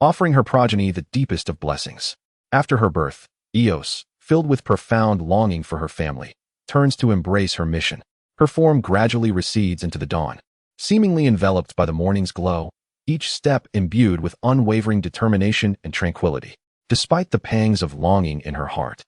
offering her progeny the deepest of blessings. After her birth, Eos, filled with profound longing for her family, turns to embrace her mission. Her form gradually recedes into the dawn, seemingly enveloped by the morning's glow, each step imbued with unwavering determination and tranquility. Despite the pangs of longing in her heart,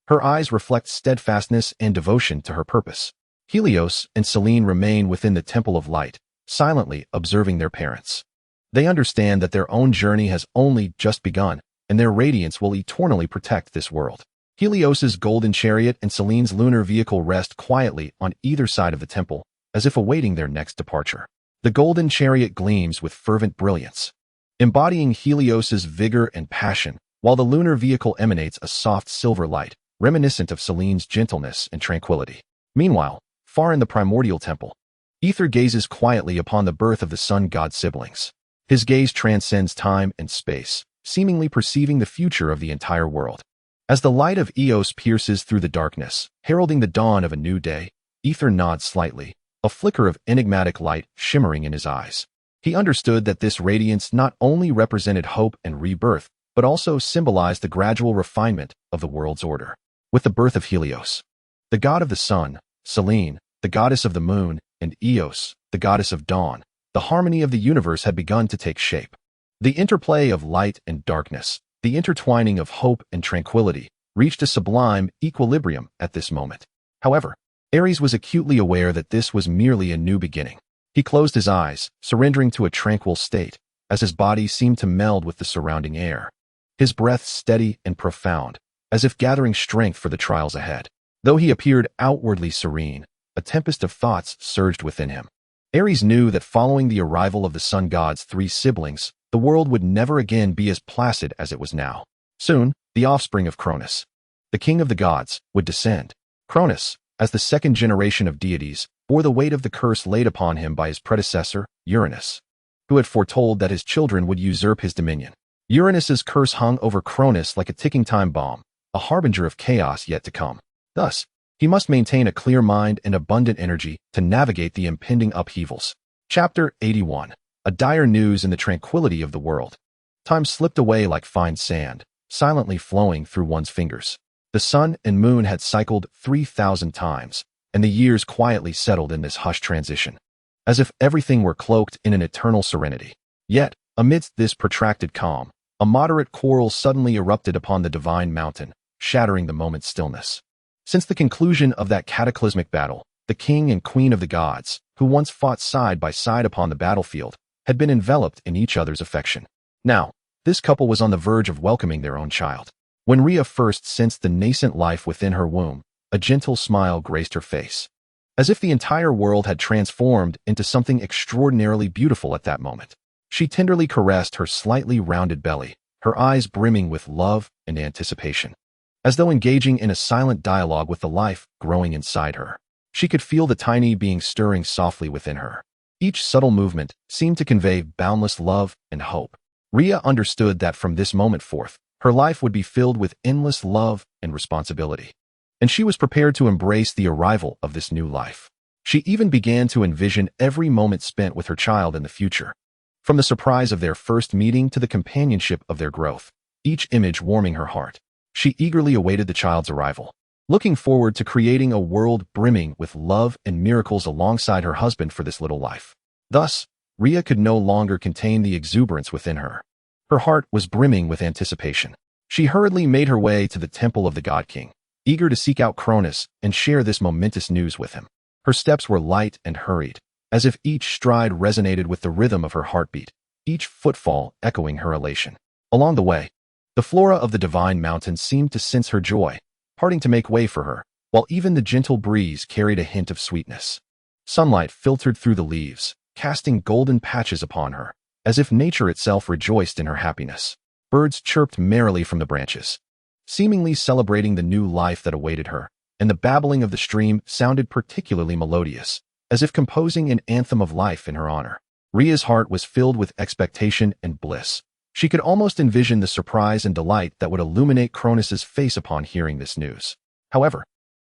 her eyes reflect steadfastness and devotion to her purpose. Helios and Selene remain within the Temple of Light, silently observing their parents. They understand that their own journey has only just begun, and their radiance will eternally protect this world. Helios's golden chariot and Selene's lunar vehicle rest quietly on either side of the temple, as if awaiting their next departure. The golden chariot gleams with fervent brilliance, embodying Helios's vigor and passion, while the lunar vehicle emanates a soft silver light, reminiscent of Selene's gentleness and tranquility. Meanwhile, far in the Primordial temple, Ether gazes quietly upon the birth of the sun god's siblings. His gaze transcends time and space, seemingly perceiving the future of the entire world. As the light of Eos pierces through the darkness, heralding the dawn of a new day, Ether nods slightly, a flicker of enigmatic light shimmering in his eyes. He understood that this radiance not only represented hope and rebirth, but also symbolized the gradual refinement of the world's order. With the birth of Helios, the god of the sun, Selene, the goddess of the moon, and Eos, the goddess of dawn, the harmony of the universe had begun to take shape. The interplay of light and darkness, the intertwining of hope and tranquility, reached a sublime equilibrium at this moment. However, Aerys was acutely aware that this was merely a new beginning. He closed his eyes, surrendering to a tranquil state, as his body seemed to meld with the surrounding air. His breath steady and profound, as if gathering strength for the trials ahead. Though he appeared outwardly serene, a tempest of thoughts surged within him. Aerys knew that following the arrival of the sun god's 3 siblings, the world would never again be as placid as it was now. Soon, the offspring of Cronus, the king of the gods, would descend. Cronus, as the second generation of deities, bore the weight of the curse laid upon him by his predecessor, Uranus, who had foretold that his children would usurp his dominion. Uranus's curse hung over Cronus like a ticking time bomb, a harbinger of chaos yet to come. Thus, he must maintain a clear mind and abundant energy to navigate the impending upheavals. Chapter 81. A dire news in the tranquility of the world. Time slipped away like fine sand, silently flowing through one's fingers. The sun and moon had cycled 3,000 times, and the years quietly settled in this hushed transition, as if everything were cloaked in an eternal serenity. Yet, amidst this protracted calm, a moderate quarrel suddenly erupted upon the divine mountain, shattering the moment's stillness. Since the conclusion of that cataclysmic battle, the king and queen of the gods, who once fought side by side upon the battlefield, had been enveloped in each other's affection. Now, this couple was on the verge of welcoming their own child. When Rhea first sensed the nascent life within her womb, a gentle smile graced her face, as if the entire world had transformed into something extraordinarily beautiful at that moment. She tenderly caressed her slightly rounded belly, her eyes brimming with love and anticipation. As though engaging in a silent dialogue with the life growing inside her, she could feel the tiny being stirring softly within her. Each subtle movement seemed to convey boundless love and hope. Rhea understood that from this moment forth, her life would be filled with endless love and responsibility, and she was prepared to embrace the arrival of this new life. She even began to envision every moment spent with her child in the future, from the surprise of their first meeting to the companionship of their growth, each image warming her heart. She eagerly awaited the child's arrival, looking forward to creating a world brimming with love and miracles alongside her husband for this little life. Thus, Rhea could no longer contain the exuberance within her. Her heart was brimming with anticipation. She hurriedly made her way to the temple of the God King, eager to seek out Cronus and share this momentous news with him. Her steps were light and hurried, as if each stride resonated with the rhythm of her heartbeat, each footfall echoing her elation. Along the way, the flora of the divine mountain seemed to sense her joy, parting to make way for her, while even the gentle breeze carried a hint of sweetness. Sunlight filtered through the leaves, casting golden patches upon her, as if nature itself rejoiced in her happiness. Birds chirped merrily from the branches, seemingly celebrating the new life that awaited her, and the babbling of the stream sounded particularly melodious, as if composing an anthem of life in her honor. Rhea's heart was filled with expectation and bliss. She could almost envision the surprise and delight that would illuminate Cronus's face upon hearing this news. However,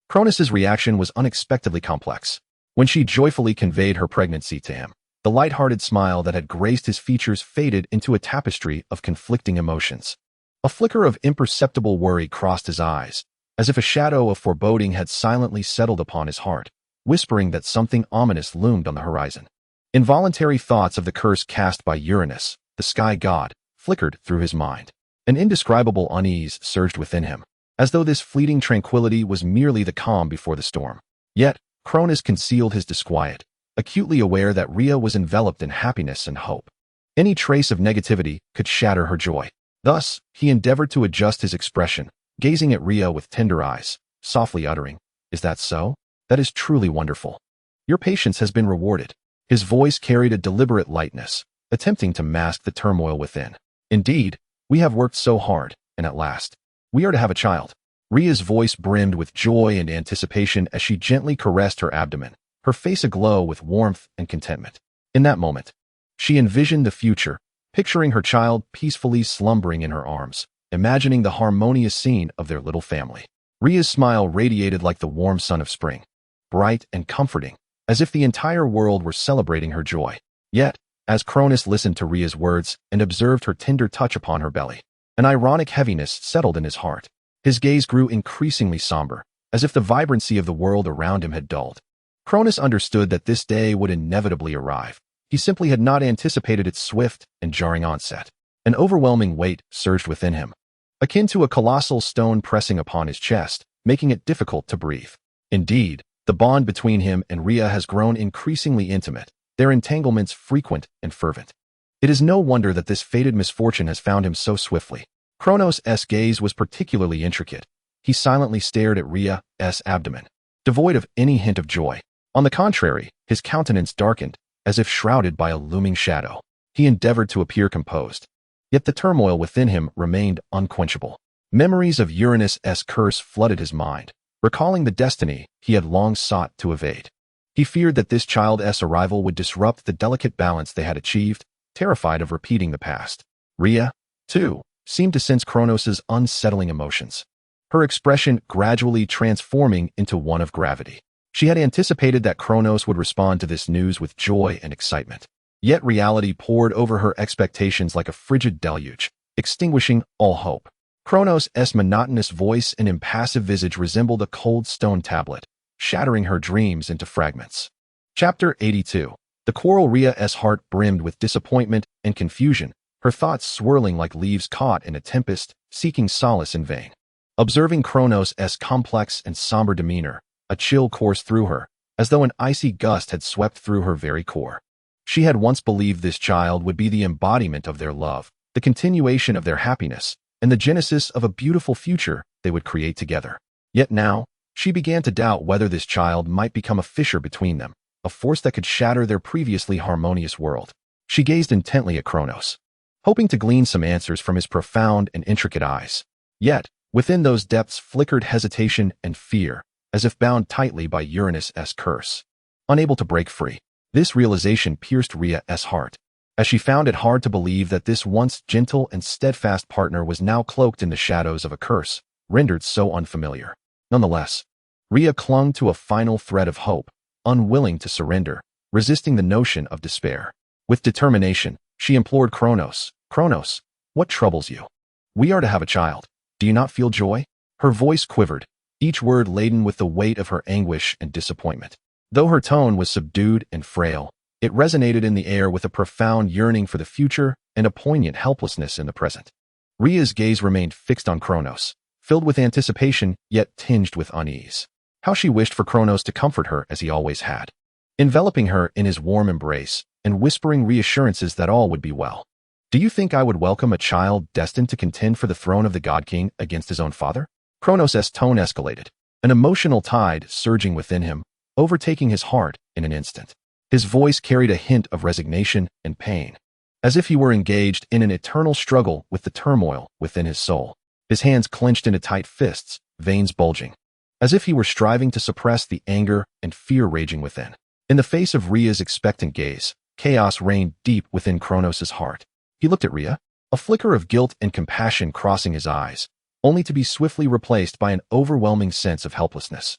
Cronus's reaction was unexpectedly complex. When she joyfully conveyed her pregnancy to him, the light-hearted smile that had graced his features faded into a tapestry of conflicting emotions. A flicker of imperceptible worry crossed his eyes, as if a shadow of foreboding had silently settled upon his heart, whispering that something ominous loomed on the horizon. Involuntary thoughts of the curse cast by Uranus, the sky god, flickered through his mind. An indescribable unease surged within him, as though this fleeting tranquility was merely the calm before the storm. Yet, Cronus concealed his disquiet, acutely aware that Rhea was enveloped in happiness and hope. Any trace of negativity could shatter her joy. Thus, he endeavored to adjust his expression, gazing at Rhea with tender eyes, softly uttering, "Is that so? That is truly wonderful. Your patience has been rewarded." His voice carried a deliberate lightness, attempting to mask the turmoil within. "Indeed, we have worked so hard, and at last, we are to have a child." Rhea's voice brimmed with joy and anticipation as she gently caressed her abdomen, her face aglow with warmth and contentment. In that moment, she envisioned the future, picturing her child peacefully slumbering in her arms, imagining the harmonious scene of their little family. Rhea's smile radiated like the warm sun of spring, bright and comforting, as if the entire world were celebrating her joy. Yet, as Cronus listened to Rhea's words and observed her tender touch upon her belly, an ironic heaviness settled in his heart. His gaze grew increasingly somber, as if the vibrancy of the world around him had dulled. Cronus understood that this day would inevitably arrive. He simply had not anticipated its swift and jarring onset. An overwhelming weight surged within him, akin to a colossal stone pressing upon his chest, making it difficult to breathe. Indeed, the bond between him and Rhea has grown increasingly intimate, their entanglements frequent and fervent. It is no wonder that this fated misfortune has found him so swiftly. Cronus' gaze was particularly intricate. He silently stared at Rhea's abdomen, devoid of any hint of joy. On the contrary, his countenance darkened, as if shrouded by a looming shadow. He endeavored to appear composed, yet the turmoil within him remained unquenchable. Memories of Uranus' curse flooded his mind, recalling the destiny he had long sought to evade. He feared that this child's arrival would disrupt the delicate balance they had achieved, terrified of repeating the past. Rhea, too, seemed to sense Cronus's unsettling emotions, her expression gradually transforming into one of gravity. She had anticipated that Cronus would respond to this news with joy and excitement. Yet reality poured over her expectations like a frigid deluge, extinguishing all hope. Cronus' monotonous voice and impassive visage resembled a cold stone tablet, shattering her dreams into fragments. Chapter 82. The quarrel. Rhea's heart brimmed with disappointment and confusion, her thoughts swirling like leaves caught in a tempest, seeking solace in vain. Observing Cronus' complex and somber demeanor, a chill coursed through her, as though an icy gust had swept through her very core. She had once believed this child would be the embodiment of their love, the continuation of their happiness, and the genesis of a beautiful future they would create together. Yet now, she began to doubt whether this child might become a fissure between them, a force that could shatter their previously harmonious world. She gazed intently at Cronus, hoping to glean some answers from his profound and intricate eyes. Yet, within those depths flickered hesitation and fear, as if bound tightly by Uranus' curse. Unable to break free, this realization pierced Rhea's heart, as she found it hard to believe that this once gentle and steadfast partner was now cloaked in the shadows of a curse, rendered so unfamiliar. Nonetheless, Rhea clung to a final thread of hope, unwilling to surrender, resisting the notion of despair. With determination, she implored Cronus, "Cronus, what troubles you? We are to have a child. Do you not feel joy?" Her voice quivered, each word laden with the weight of her anguish and disappointment. Though her tone was subdued and frail, it resonated in the air with a profound yearning for the future and a poignant helplessness in the present. Rhea's gaze remained fixed on Kronos, filled with anticipation yet tinged with unease. How she wished for Kronos to comfort her as he always had, enveloping her in his warm embrace and whispering reassurances that all would be well. "Do you think I would welcome a child destined to contend for the throne of the God King against his own father?" Kronos' tone escalated, an emotional tide surging within him, overtaking his heart in an instant. His voice carried a hint of resignation and pain, as if he were engaged in an eternal struggle with the turmoil within his soul. His hands clenched into tight fists, veins bulging, as if he were striving to suppress the anger and fear raging within. In the face of Rhea's expectant gaze, chaos reigned deep within Kronos' heart. He looked at Rhea, a flicker of guilt and compassion crossing his eyes, only to be swiftly replaced by an overwhelming sense of helplessness.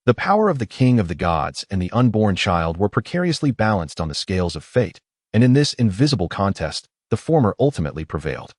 The power of the king of the gods and the unborn child were precariously balanced on the scales of fate, and in this invisible contest, the former ultimately prevailed.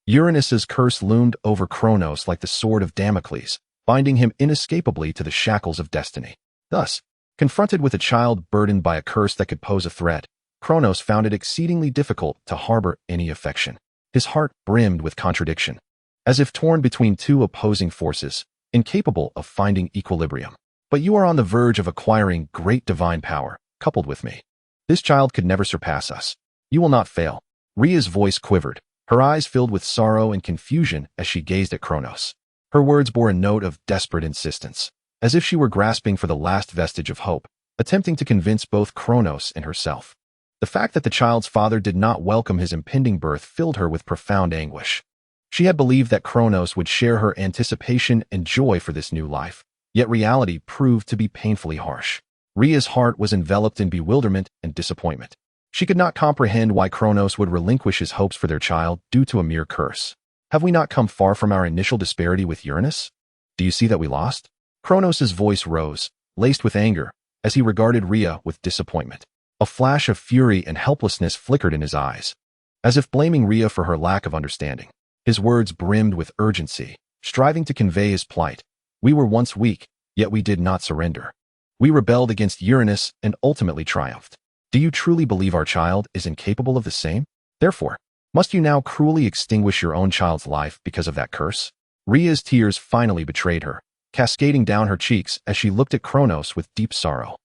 Uranus's curse loomed over Kronos like the sword of Damocles, binding him inescapably to the shackles of destiny. Thus, confronted with a child burdened by a curse that could pose a threat, Kronos found it exceedingly difficult to harbor any affection. His heart brimmed with contradiction, as if torn between two opposing forces, incapable of finding equilibrium. "But you are on the verge of acquiring great divine power, coupled with me. This child could never surpass us. You will not fail." Rhea's voice quivered, her eyes filled with sorrow and confusion as she gazed at Kronos. Her words bore a note of desperate insistence, as if she were grasping for the last vestige of hope, attempting to convince both Kronos and herself. The fact that the child's father did not welcome his impending birth filled her with profound anguish. She had believed that Kronos would share her anticipation and joy for this new life, yet reality proved to be painfully harsh. Rhea's heart was enveloped in bewilderment and disappointment. She could not comprehend why Kronos would relinquish his hopes for their child due to a mere curse. "Have we not come far from our initial disparity with Uranus? Do you see that we lost?" Kronos' voice rose, laced with anger, as he regarded Rhea with disappointment. A flash of fury and helplessness flickered in his eyes, as if blaming Rhea for her lack of understanding. His words brimmed with urgency, striving to convey his plight. "We were once weak, yet we did not surrender. We rebelled against Uranus and ultimately triumphed. Do you truly believe our child is incapable of the same? Therefore, must you now cruelly extinguish your own child's life because of that curse?" Rhea's tears finally betrayed her, cascading down her cheeks as she looked at Kronos with deep sorrow.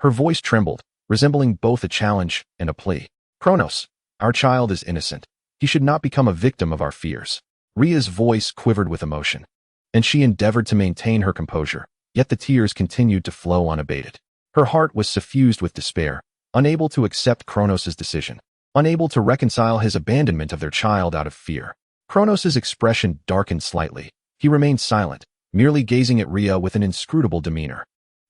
Her voice trembled, resembling both a challenge and a plea. "Kronos, our child is innocent. He should not become a victim of our fears." Rhea's voice quivered with emotion, and she endeavored to maintain her composure, yet the tears continued to flow unabated. Her heart was suffused with despair, unable to accept Kronos' decision, unable to reconcile his abandonment of their child out of fear. Kronos' expression darkened slightly. He remained silent, merely gazing at Rhea with an inscrutable demeanor.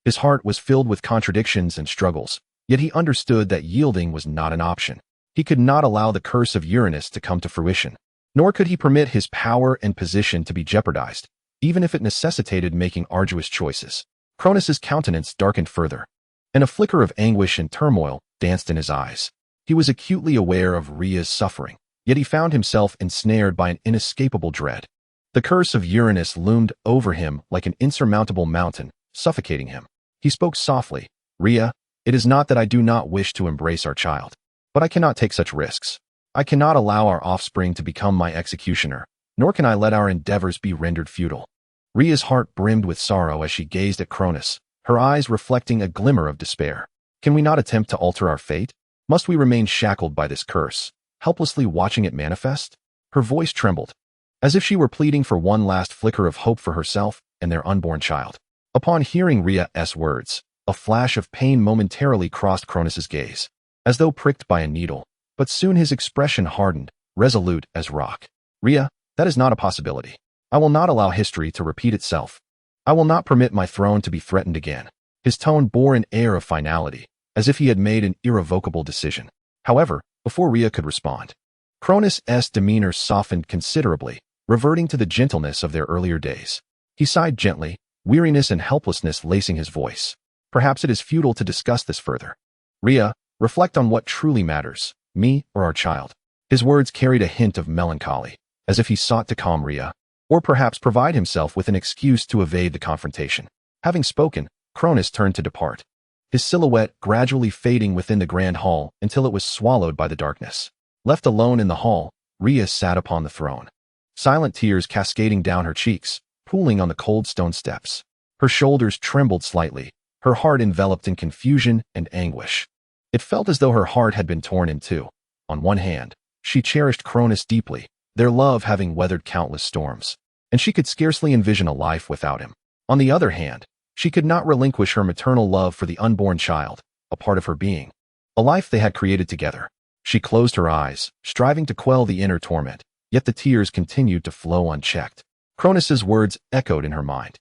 His heart was filled with contradictions and struggles, yet he understood that yielding was not an option. He could not allow the curse of Uranus to come to fruition, nor could he permit his power and position to be jeopardized, even if it necessitated making arduous choices. Kronos' countenance darkened further, and a flicker of anguish and turmoil danced in his eyes. He was acutely aware of Rhea's suffering, yet he found himself ensnared by an inescapable dread. The curse of Uranus loomed over him like an insurmountable mountain, suffocating him. He spoke softly. "Rhea, it is not that I do not wish to embrace our child, but I cannot take such risks. I cannot allow our offspring to become my executioner, nor can I let our endeavors be rendered futile." Rhea's heart brimmed with sorrow as she gazed at Kronos, her eyes reflecting a glimmer of despair. "Can we not attempt to alter our fate? Must we remain shackled by this curse, helplessly watching it manifest?" Her voice trembled, as if she were pleading for one last flicker of hope for herself and their unborn child. Upon hearing Rhea's words, a flash of pain momentarily crossed Kronos' gaze, as though pricked by a needle, but soon his expression hardened, resolute as rock. "Rhea, that is not a possibility. I will not allow history to repeat itself. I will not permit my throne to be threatened again." His tone bore an air of finality, as if he had made an irrevocable decision. However, before Rhea could respond, Kronos' demeanor softened considerably, reverting to the gentleness of their earlier days. He sighed gently, weariness and helplessness lacing his voice. "Perhaps it is futile to discuss this further. Rhea, reflect on what truly matters, me or our child." His words carried a hint of melancholy, as if he sought to calm Rhea. or perhaps provide himself with an excuse to evade the confrontation. Having spoken, Cronus turned to depart, his silhouette gradually fading within the grand hall until it was swallowed by the darkness. Left alone in the hall, Rhea sat upon the throne, silent tears cascading down her cheeks, pooling on the cold stone steps. Her shoulders trembled slightly, her heart enveloped in confusion and anguish. It felt as though her heart had been torn in two. On one hand, she cherished Cronus deeply, their love having weathered countless storms, and she could scarcely envision a life without him. On the other hand, she could not relinquish her maternal love for the unborn child, a part of her being, a life they had created together. She closed her eyes, striving to quell the inner torment, yet the tears continued to flow unchecked. Cronus's words echoed in her mind,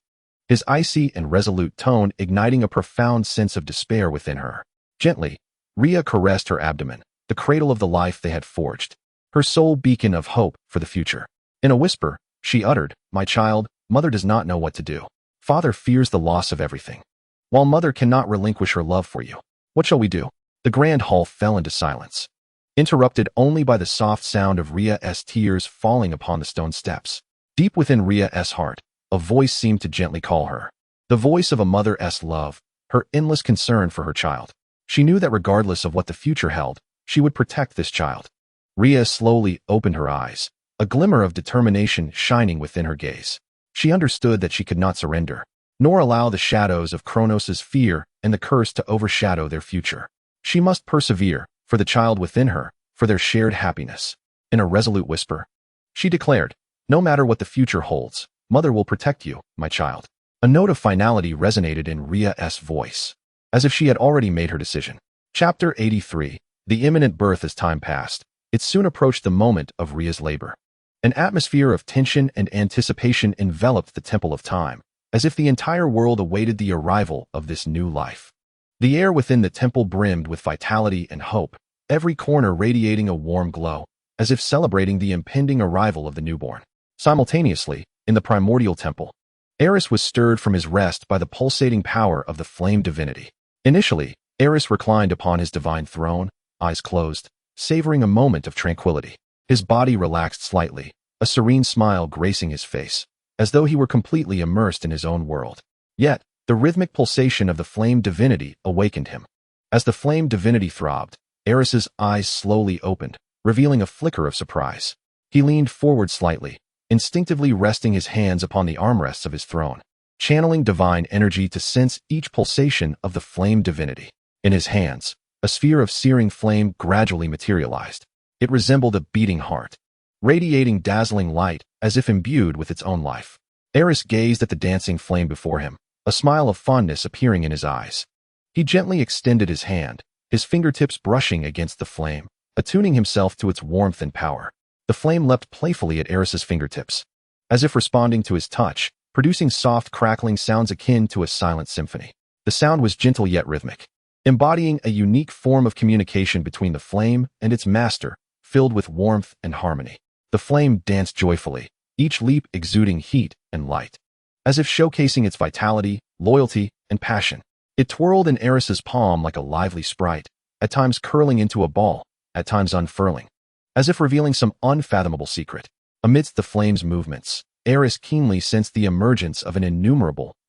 his icy and resolute tone igniting a profound sense of despair within her. Gently, Rhea caressed her abdomen, the cradle of the life they had forged, her sole beacon of hope for the future. In a whisper, she uttered, "My child, Mother does not know what to do. Father fears the loss of everything, while Mother cannot relinquish her love for you. What shall we do?" The grand hall fell into silence, interrupted only by the soft sound of Rhea's tears falling upon the stone steps. Deep within Rhea's heart, a voice seemed to gently call her. The voice of a mother's love, her endless concern for her child. She knew that regardless of what the future held, she would protect this child. Rhea slowly opened her eyes, a glimmer of determination shining within her gaze. She understood that she could not surrender, nor allow the shadows of Kronos' fear and the curse to overshadow their future. She must persevere, for the child within her, for their shared happiness. In a resolute whisper, she declared, "No matter what the future holds, Mother will protect you, my child." A note of finality resonated in Rhea's voice, as if she had already made her decision. Chapter 83. The imminent birth. As time passed, it soon approached the moment of Rhea's labor. An atmosphere of tension and anticipation enveloped the temple of time, as if the entire world awaited the arrival of this new life. The air within the temple brimmed with vitality and hope, every corner radiating a warm glow, as if celebrating the impending arrival of the newborn. Simultaneously, in the primordial temple, Aerys was stirred from his rest by the pulsating power of the flame divinity. Initially, Aerys reclined upon his divine throne, eyes closed, savoring a moment of tranquility. His body relaxed slightly, a serene smile gracing his face, as though he were completely immersed in his own world. Yet, the rhythmic pulsation of the flame divinity awakened him. As the flame divinity throbbed, Aerys's eyes slowly opened, revealing a flicker of surprise. He leaned forward slightly, instinctively resting his hands upon the armrests of his throne, channeling divine energy to sense each pulsation of the flame divinity. In his hands, a sphere of searing flame gradually materialized. It resembled a beating heart, radiating dazzling light as if imbued with its own life. Aerys gazed at the dancing flame before him, a smile of fondness appearing in his eyes. He gently extended his hand, his fingertips brushing against the flame, attuning himself to its warmth and power. The flame leapt playfully at Aerys's fingertips, as if responding to his touch, producing soft crackling sounds akin to a silent symphony. The sound was gentle yet rhythmic, embodying a unique form of communication between the flame and its master, filled with warmth and harmony. The flame danced joyfully, each leap exuding heat and light, as if showcasing its vitality, loyalty, and passion. It twirled in Aerys's palm like a lively sprite, at times curling into a ball, at times unfurling, as if revealing some unfathomable secret. Amidst the flame's movements, Aerys keenly sensed the emergence of an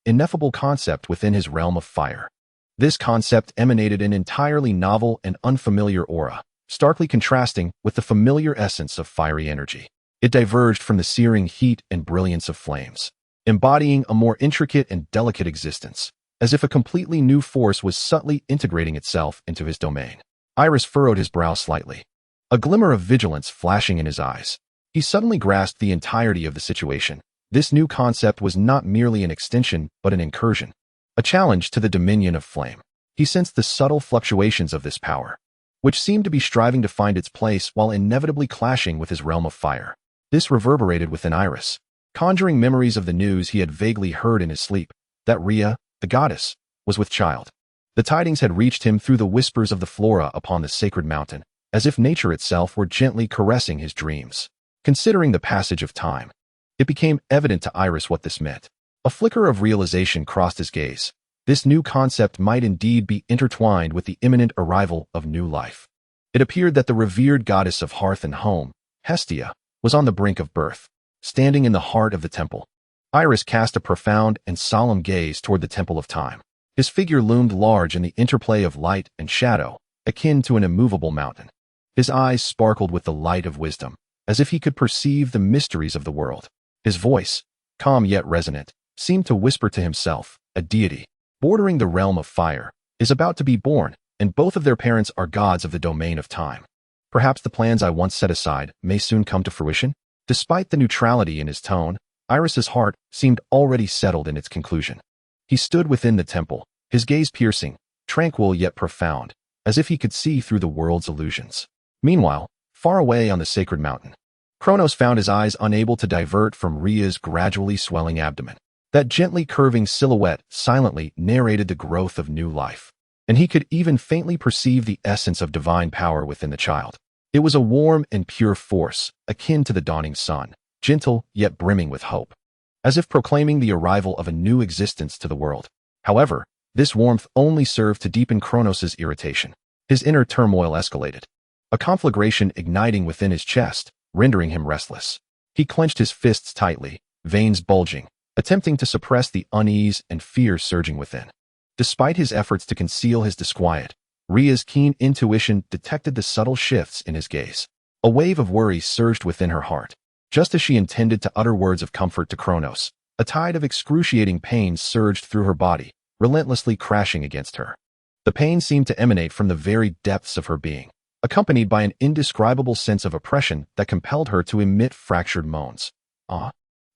ineffable concept within his realm of fire. This concept emanated an entirely novel and unfamiliar aura, starkly contrasting with the familiar essence of fiery energy. It diverged from the searing heat and brilliance of flames, embodying a more intricate and delicate existence, as if a completely new force was subtly integrating itself into his domain. Aerys furrowed his brow slightly, a glimmer of vigilance flashing in his eyes. He suddenly grasped the entirety of the situation. This new concept was not merely an extension, but an incursion, a challenge to the dominion of flame. He sensed the subtle fluctuations of this power, which seemed to be striving to find its place while inevitably clashing with his realm of fire. This reverberated within Aerys, conjuring memories of the news he had vaguely heard in his sleep, that Rhea, the goddess, was with child. The tidings had reached him through the whispers of the flora upon the sacred mountain, as if nature itself were gently caressing his dreams. Considering the passage of time, it became evident to Aerys what this meant. A flicker of realization crossed his gaze. This new concept might indeed be intertwined with the imminent arrival of new life. It appeared that the revered goddess of hearth and home, Hestia, was on the brink of birth. standing in the heart of the temple. Aerys cast a profound and solemn gaze toward the Temple of Time. His figure loomed large in the interplay of light and shadow, akin to an immovable mountain. His eyes sparkled with the light of wisdom, as if he could perceive the mysteries of the world. His voice, calm yet resonant, seemed to whisper to himself, a deity, bordering the realm of fire, is about to be born, and both of their parents are gods of the domain of time. Perhaps the plans I once set aside may soon come to fruition? Despite the neutrality in his tone, Aerys's heart seemed already settled in its conclusion. He stood within the temple, his gaze piercing, tranquil yet profound, as if he could see through the world's illusions. Meanwhile, far away on the sacred mountain, Kronos found his eyes unable to divert from Rhea's gradually swelling abdomen. That gently curving silhouette silently narrated the growth of new life, and he could even faintly perceive the essence of divine power within the child. It was a warm and pure force, akin to the dawning sun, gentle yet brimming with hope, as if proclaiming the arrival of a new existence to the world. However, this warmth only served to deepen Kronos' irritation. His inner turmoil escalated, a conflagration igniting within his chest, rendering him restless. He clenched his fists tightly, veins bulging, attempting to suppress the unease and fear surging within. Despite his efforts to conceal his disquiet, Rhea's keen intuition detected the subtle shifts in his gaze. A wave of worry surged within her heart. Just as she intended to utter words of comfort to Kronos, a tide of excruciating pain surged through her body, relentlessly crashing against her. The pain seemed to emanate from the very depths of her being, accompanied by an indescribable sense of oppression that compelled her to emit fractured moans.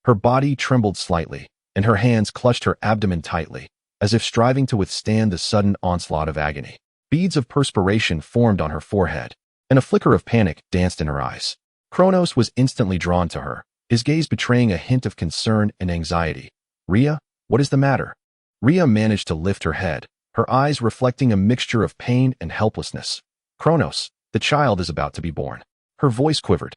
Her body trembled slightly, and her hands clutched her abdomen tightly, as if striving to withstand the sudden onslaught of agony. Beads of perspiration formed on her forehead, and a flicker of panic danced in her eyes. Kronos was instantly drawn to her, his gaze betraying a hint of concern and anxiety. "Rhea, what is the matter?" Rhea managed to lift her head, her eyes reflecting a mixture of pain and helplessness. "Kronos, the child is about to be born." Her voice quivered,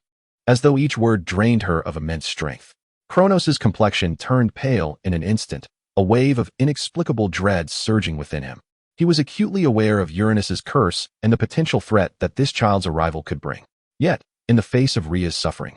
as though each word drained her of immense strength. Kronos' complexion turned pale in an instant, a wave of inexplicable dread surging within him. He was acutely aware of Uranus' curse and the potential threat that this child's arrival could bring. Yet, in the face of Rhea's suffering,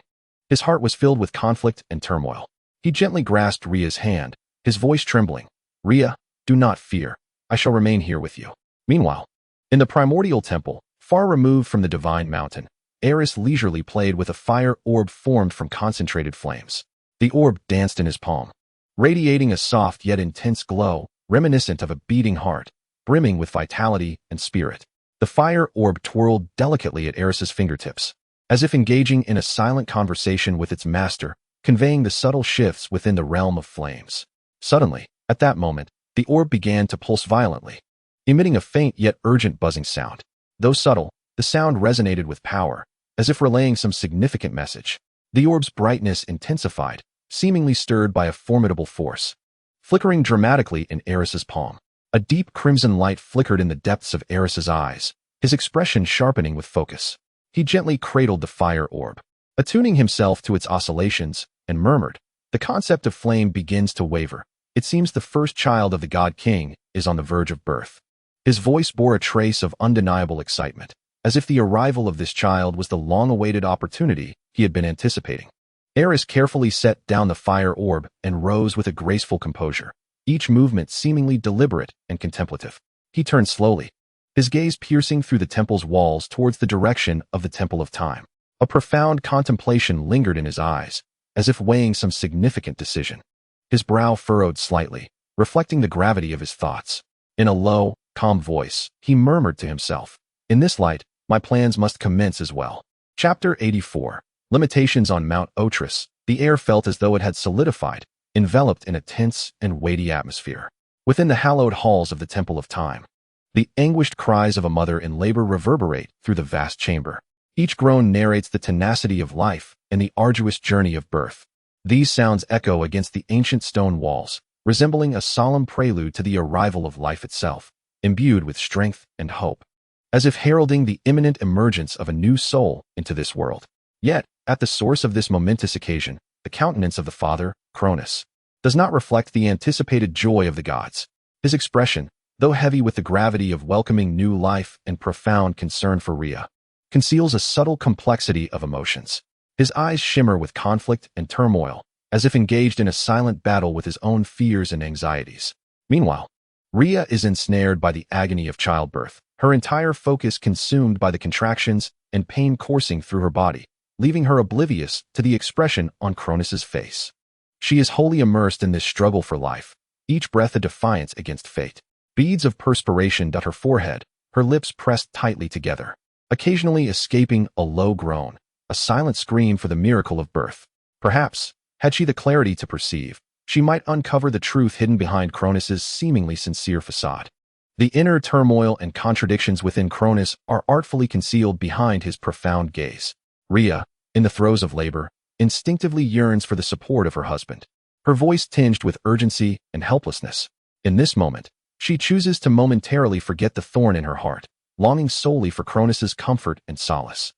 his heart was filled with conflict and turmoil. He gently grasped Rhea's hand, his voice trembling. "Rhea, do not fear. I shall remain here with you." Meanwhile, in the Primordial temple, far removed from the divine mountain, Aerys leisurely played with a fire orb formed from concentrated flames. The orb danced in his palm, radiating a soft yet intense glow, reminiscent of a beating heart, brimming with vitality and spirit. The fire orb twirled delicately at Aerys' fingertips, as if engaging in a silent conversation with its master, conveying the subtle shifts within the realm of flames. Suddenly, at that moment, the orb began to pulse violently, emitting a faint yet urgent buzzing sound. Though subtle, the sound resonated with power, as if relaying some significant message. The orb's brightness intensified, seemingly stirred by a formidable force. Flickering dramatically in Aerys' palm, a deep crimson light flickered in the depths of Aerys' eyes, his expression sharpening with focus. He gently cradled the fire orb, attuning himself to its oscillations, and murmured, "The concept of flame begins to waver. It seems the first child of the God King is on the verge of birth." His voice bore a trace of undeniable excitement, as if the arrival of this child was the long-awaited opportunity he had been anticipating. Aerys carefully set down the fire orb and rose with a graceful composure, each movement seemingly deliberate and contemplative. He turned slowly, his gaze piercing through the temple's walls towards the direction of the Temple of Time. A profound contemplation lingered in his eyes, as if weighing some significant decision. His brow furrowed slightly, reflecting the gravity of his thoughts. In a low, calm voice, he murmured to himself, "In this light, my plans must commence as well." Chapter 84. Limitations on Mount Otris. The air felt as though it had solidified, enveloped in a tense and weighty atmosphere. Within the hallowed halls of the Temple of Time, the anguished cries of a mother in labor reverberate through the vast chamber. Each groan narrates the tenacity of life and the arduous journey of birth. These sounds echo against the ancient stone walls, resembling a solemn prelude to the arrival of life itself, imbued with strength and hope, as if heralding the imminent emergence of a new soul into this world. Yet, at the source of this momentous occasion, the countenance of the father, Kronos, does not reflect the anticipated joy of the gods. His expression, though heavy with the gravity of welcoming new life and profound concern for Rhea, conceals a subtle complexity of emotions. His eyes shimmer with conflict and turmoil, as if engaged in a silent battle with his own fears and anxieties. Meanwhile, Rhea is ensnared by the agony of childbirth, her entire focus consumed by the contractions and pain coursing through her body, leaving her oblivious to the expression on Cronus's face. She is wholly immersed in this struggle for life, each breath a defiance against fate. Beads of perspiration dot her forehead, her lips pressed tightly together, occasionally escaping a low groan, a silent scream for the miracle of birth. Perhaps, had she the clarity to perceive, she might uncover the truth hidden behind Cronus's seemingly sincere facade. The inner turmoil and contradictions within Cronus are artfully concealed behind his profound gaze. Rhea, in the throes of labor, instinctively yearns for the support of her husband, her voice tinged with urgency and helplessness. In this moment, she chooses to momentarily forget the thorn in her heart, longing solely for Cronus's comfort and solace.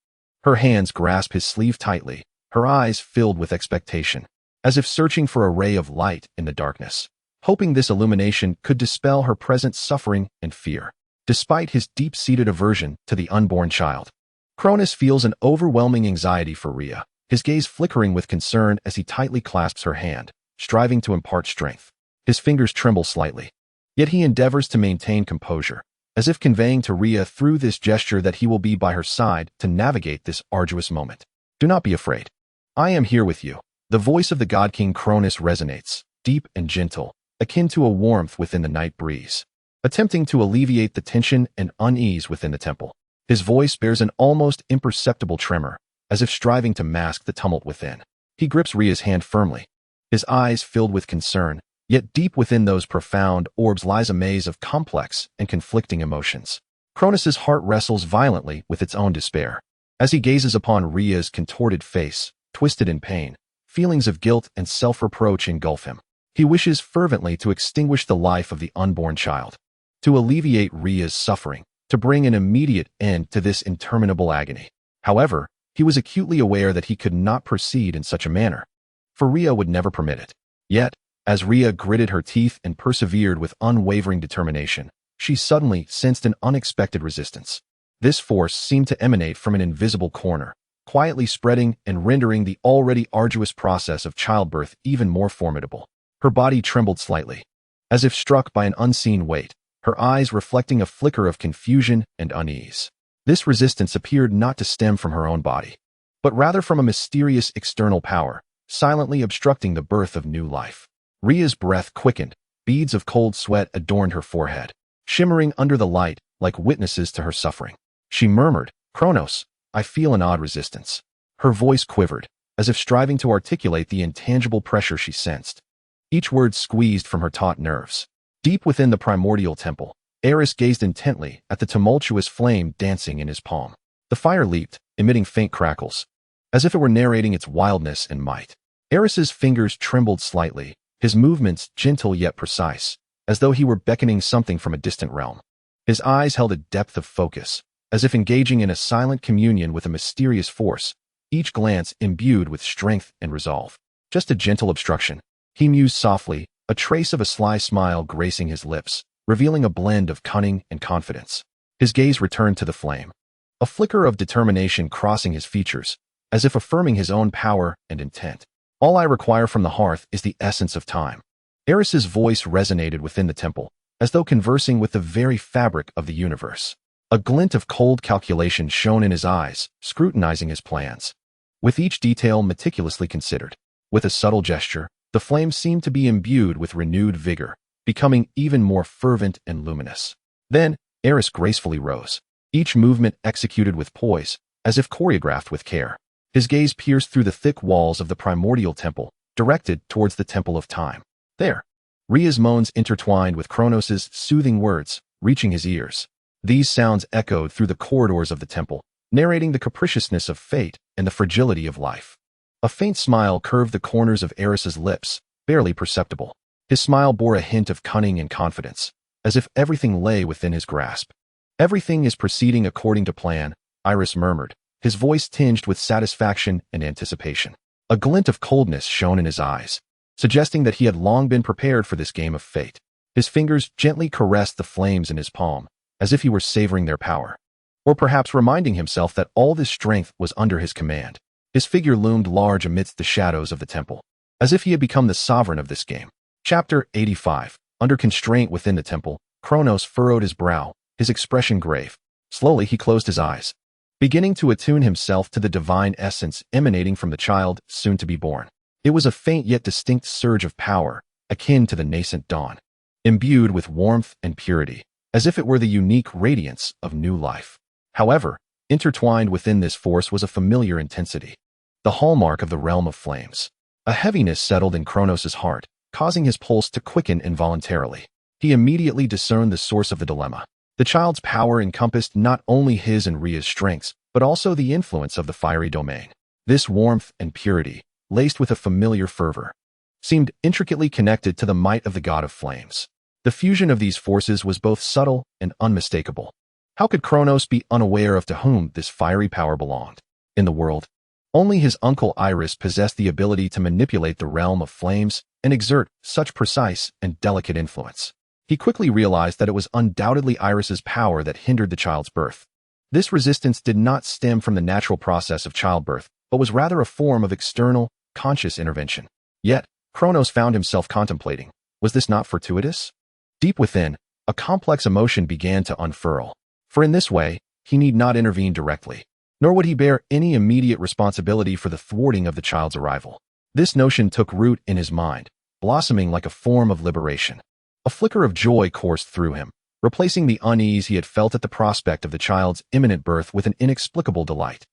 Her hands grasp his sleeve tightly, her eyes filled with expectation, as if searching for a ray of light in the darkness, hoping this illumination could dispel her present suffering and fear. Despite his deep-seated aversion to the unborn child, Cronus feels an overwhelming anxiety for Rhea, his gaze flickering with concern as he tightly clasps her hand, striving to impart strength. His fingers tremble slightly, yet he endeavors to maintain composure, as if conveying to Rhea through this gesture that he will be by her side to navigate this arduous moment. Do not be afraid. I am here with you. The voice of the god king Cronus resonates, deep and gentle, akin to a warmth within the night breeze, attempting to alleviate the tension and unease within the temple. His voice bears an almost imperceptible tremor, as if striving to mask the tumult within. He grips Rhea's hand firmly, his eyes filled with concern, yet deep within those profound orbs lies a maze of complex and conflicting emotions. Cronus's heart wrestles violently with its own despair. As he gazes upon Rhea's contorted face, twisted in pain, feelings of guilt and self-reproach engulf him. He wishes fervently to extinguish the life of the unborn child, to alleviate Rhea's suffering, to bring an immediate end to this interminable agony. However, he was acutely aware that he could not proceed in such a manner, for Rhea would never permit it. Yet, as Rhea gritted her teeth and persevered with unwavering determination, she suddenly sensed an unexpected resistance. This force seemed to emanate from an invisible corner, quietly spreading and rendering the already arduous process of childbirth even more formidable. Her body trembled slightly, as if struck by an unseen weight, her eyes reflecting a flicker of confusion and unease. This resistance appeared not to stem from her own body, but rather from a mysterious external power, silently obstructing the birth of new life. Rhea's breath quickened, beads of cold sweat adorned her forehead, shimmering under the light like witnesses to her suffering. She murmured, "Kronos, I feel an odd resistance." Her voice quivered, as if striving to articulate the intangible pressure she sensed, each word squeezed from her taut nerves. Deep within the primordial temple, Aerys gazed intently at the tumultuous flame dancing in his palm. The fire leaped, emitting faint crackles, as if it were narrating its wildness and might. Aerys's fingers trembled slightly, his movements gentle yet precise, as though he were beckoning something from a distant realm. His eyes held a depth of focus, as if engaging in a silent communion with a mysterious force, each glance imbued with strength and resolve. Just a gentle obstruction, he mused softly, a trace of a sly smile gracing his lips, revealing a blend of cunning and confidence. His gaze returned to the flame, a flicker of determination crossing his features, as if affirming his own power and intent. "All I require from the hearth is the essence of time." Aerys's voice resonated within the temple, as though conversing with the very fabric of the universe. A glint of cold calculation shone in his eyes, scrutinizing his plans, with each detail meticulously considered. With a subtle gesture, the flame seemed to be imbued with renewed vigor, becoming even more fervent and luminous. Then, Aerys gracefully rose, each movement executed with poise, as if choreographed with care. His gaze pierced through the thick walls of the primordial temple, directed towards the temple of time. There, Rhea's moans intertwined with Kronos's soothing words, reaching his ears. These sounds echoed through the corridors of the temple, narrating the capriciousness of fate and the fragility of life. A faint smile curved the corners of Aerys's lips, barely perceptible. His smile bore a hint of cunning and confidence, as if everything lay within his grasp. "Everything is proceeding according to plan," Aerys murmured, his voice tinged with satisfaction and anticipation. A glint of coldness shone in his eyes, suggesting that he had long been prepared for this game of fate. His fingers gently caressed the flames in his palm, as if he were savoring their power, or perhaps reminding himself that all this strength was under his command. His figure loomed large amidst the shadows of the temple, as if he had become the sovereign of this game. Chapter 85. Under constraint within the temple, Kronos furrowed his brow, his expression grave. Slowly he closed his eyes, beginning to attune himself to the divine essence emanating from the child soon to be born. It was a faint yet distinct surge of power, akin to the nascent dawn, imbued with warmth and purity, as if it were the unique radiance of new life. However, intertwined within this force was a familiar intensity, the hallmark of the realm of flames. A heaviness settled in Kronos' heart, causing his pulse to quicken involuntarily. He immediately discerned the source of the dilemma. The child's power encompassed not only his and Rhea's strengths, but also the influence of the fiery domain. This warmth and purity, laced with a familiar fervor, seemed intricately connected to the might of the god of flames. The fusion of these forces was both subtle and unmistakable. How could Kronos be unaware of to whom this fiery power belonged? In the world, only his uncle Aerys possessed the ability to manipulate the realm of flames and exert such precise and delicate influence. He quickly realized that it was undoubtedly Aerys' power that hindered the child's birth. This resistance did not stem from the natural process of childbirth, but was rather a form of external, conscious intervention. Yet, Kronos found himself contemplating, was this not fortuitous? Deep within, a complex emotion began to unfurl. For in this way, he need not intervene directly, nor would he bear any immediate responsibility for the thwarting of the child's arrival. This notion took root in his mind, blossoming like a form of liberation. A flicker of joy coursed through him, replacing the unease he had felt at the prospect of the child's imminent birth with an inexplicable delight.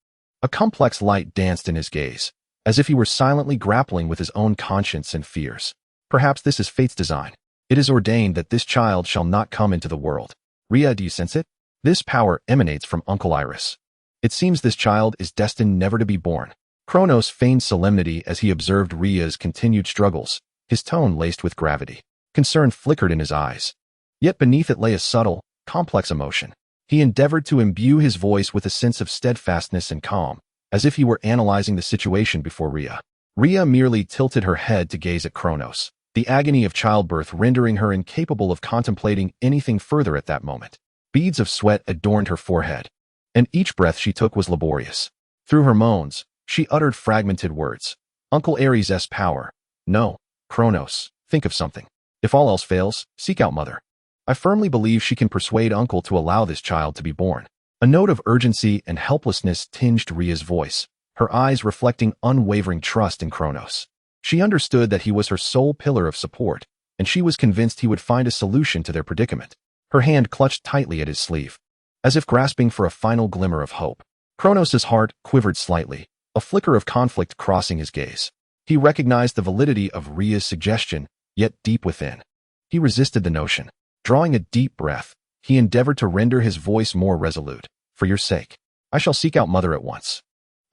A complex light danced in his gaze, as if he were silently grappling with his own conscience and fears. Perhaps this is fate's design. It is ordained that this child shall not come into the world. Rhea, do you sense it? This power emanates from Uncle Aerys. It seems this child is destined never to be born. Kronos feigned solemnity as he observed Rhea's continued struggles, his tone laced with gravity. Concern flickered in his eyes. Yet beneath it lay a subtle, complex emotion. He endeavored to imbue his voice with a sense of steadfastness and calm, as if he were analyzing the situation before Rhea. Rhea merely tilted her head to gaze at Kronos, the agony of childbirth rendering her incapable of contemplating anything further at that moment. Beads of sweat adorned her forehead, and each breath she took was laborious. Through her moans, she uttered fragmented words. Uncle Aerys' power. No, Kronos, think of something. If all else fails, seek out Mother. I firmly believe she can persuade Uncle to allow this child to be born. A note of urgency and helplessness tinged Rhea's voice, her eyes reflecting unwavering trust in Kronos. She understood that he was her sole pillar of support, and she was convinced he would find a solution to their predicament. Her hand clutched tightly at his sleeve, as if grasping for a final glimmer of hope. Kronos' heart quivered slightly, a flicker of conflict crossing his gaze. He recognized the validity of Rhea's suggestion, yet deep within, he resisted the notion. Drawing a deep breath, he endeavored to render his voice more resolute. For your sake, I shall seek out Mother at once.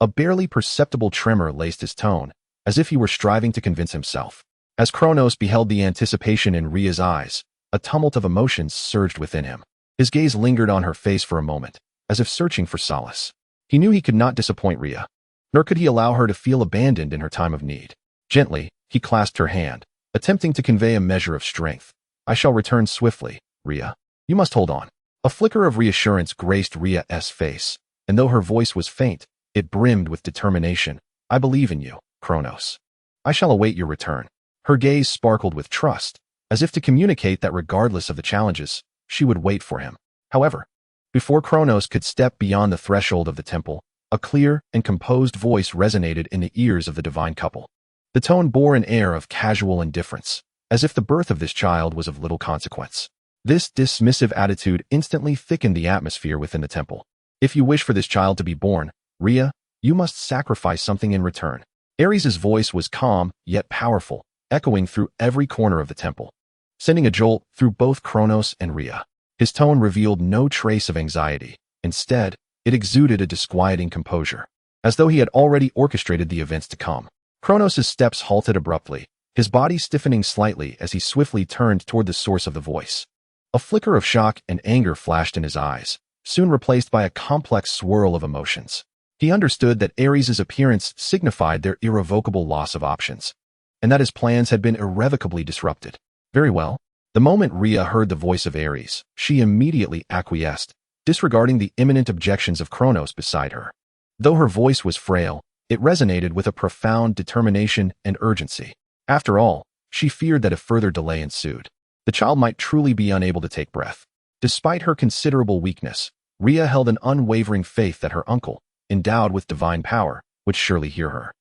A barely perceptible tremor laced his tone, as if he were striving to convince himself. As Kronos beheld the anticipation in Rhea's eyes, a tumult of emotions surged within him. His gaze lingered on her face for a moment, as if searching for solace. He knew he could not disappoint Rhea, nor could he allow her to feel abandoned in her time of need. Gently, he clasped her hand, attempting to convey a measure of strength. I shall return swiftly, Rhea. You must hold on. A flicker of reassurance graced Rhea's face, and though her voice was faint, it brimmed with determination. I believe in you, Kronos. I shall await your return. Her gaze sparkled with trust, as if to communicate that regardless of the challenges, she would wait for him. However, before Kronos could step beyond the threshold of the temple, a clear and composed voice resonated in the ears of the divine couple. The tone bore an air of casual indifference, as if the birth of this child was of little consequence. This dismissive attitude instantly thickened the atmosphere within the temple. If you wish for this child to be born, Rhea, you must sacrifice something in return. Aerys' voice was calm, yet powerful, echoing through every corner of the temple, sending a jolt through both Kronos and Rhea. His tone revealed no trace of anxiety. Instead, it exuded a disquieting composure, as though he had already orchestrated the events to come. Kronos' steps halted abruptly, his body stiffening slightly as he swiftly turned toward the source of the voice. A flicker of shock and anger flashed in his eyes, soon replaced by a complex swirl of emotions. He understood that Aerys' appearance signified their irrevocable loss of options, and that his plans had been irrevocably disrupted. Very well. The moment Rhea heard the voice of Aerys, she immediately acquiesced, disregarding the imminent objections of Kronos beside her. Though her voice was frail, It resonated with a profound determination and urgency. After all, she feared that if further delay ensued, the child might truly be unable to take breath. Despite her considerable weakness, Rhea held an unwavering faith that her uncle, endowed with divine power, would surely hear her.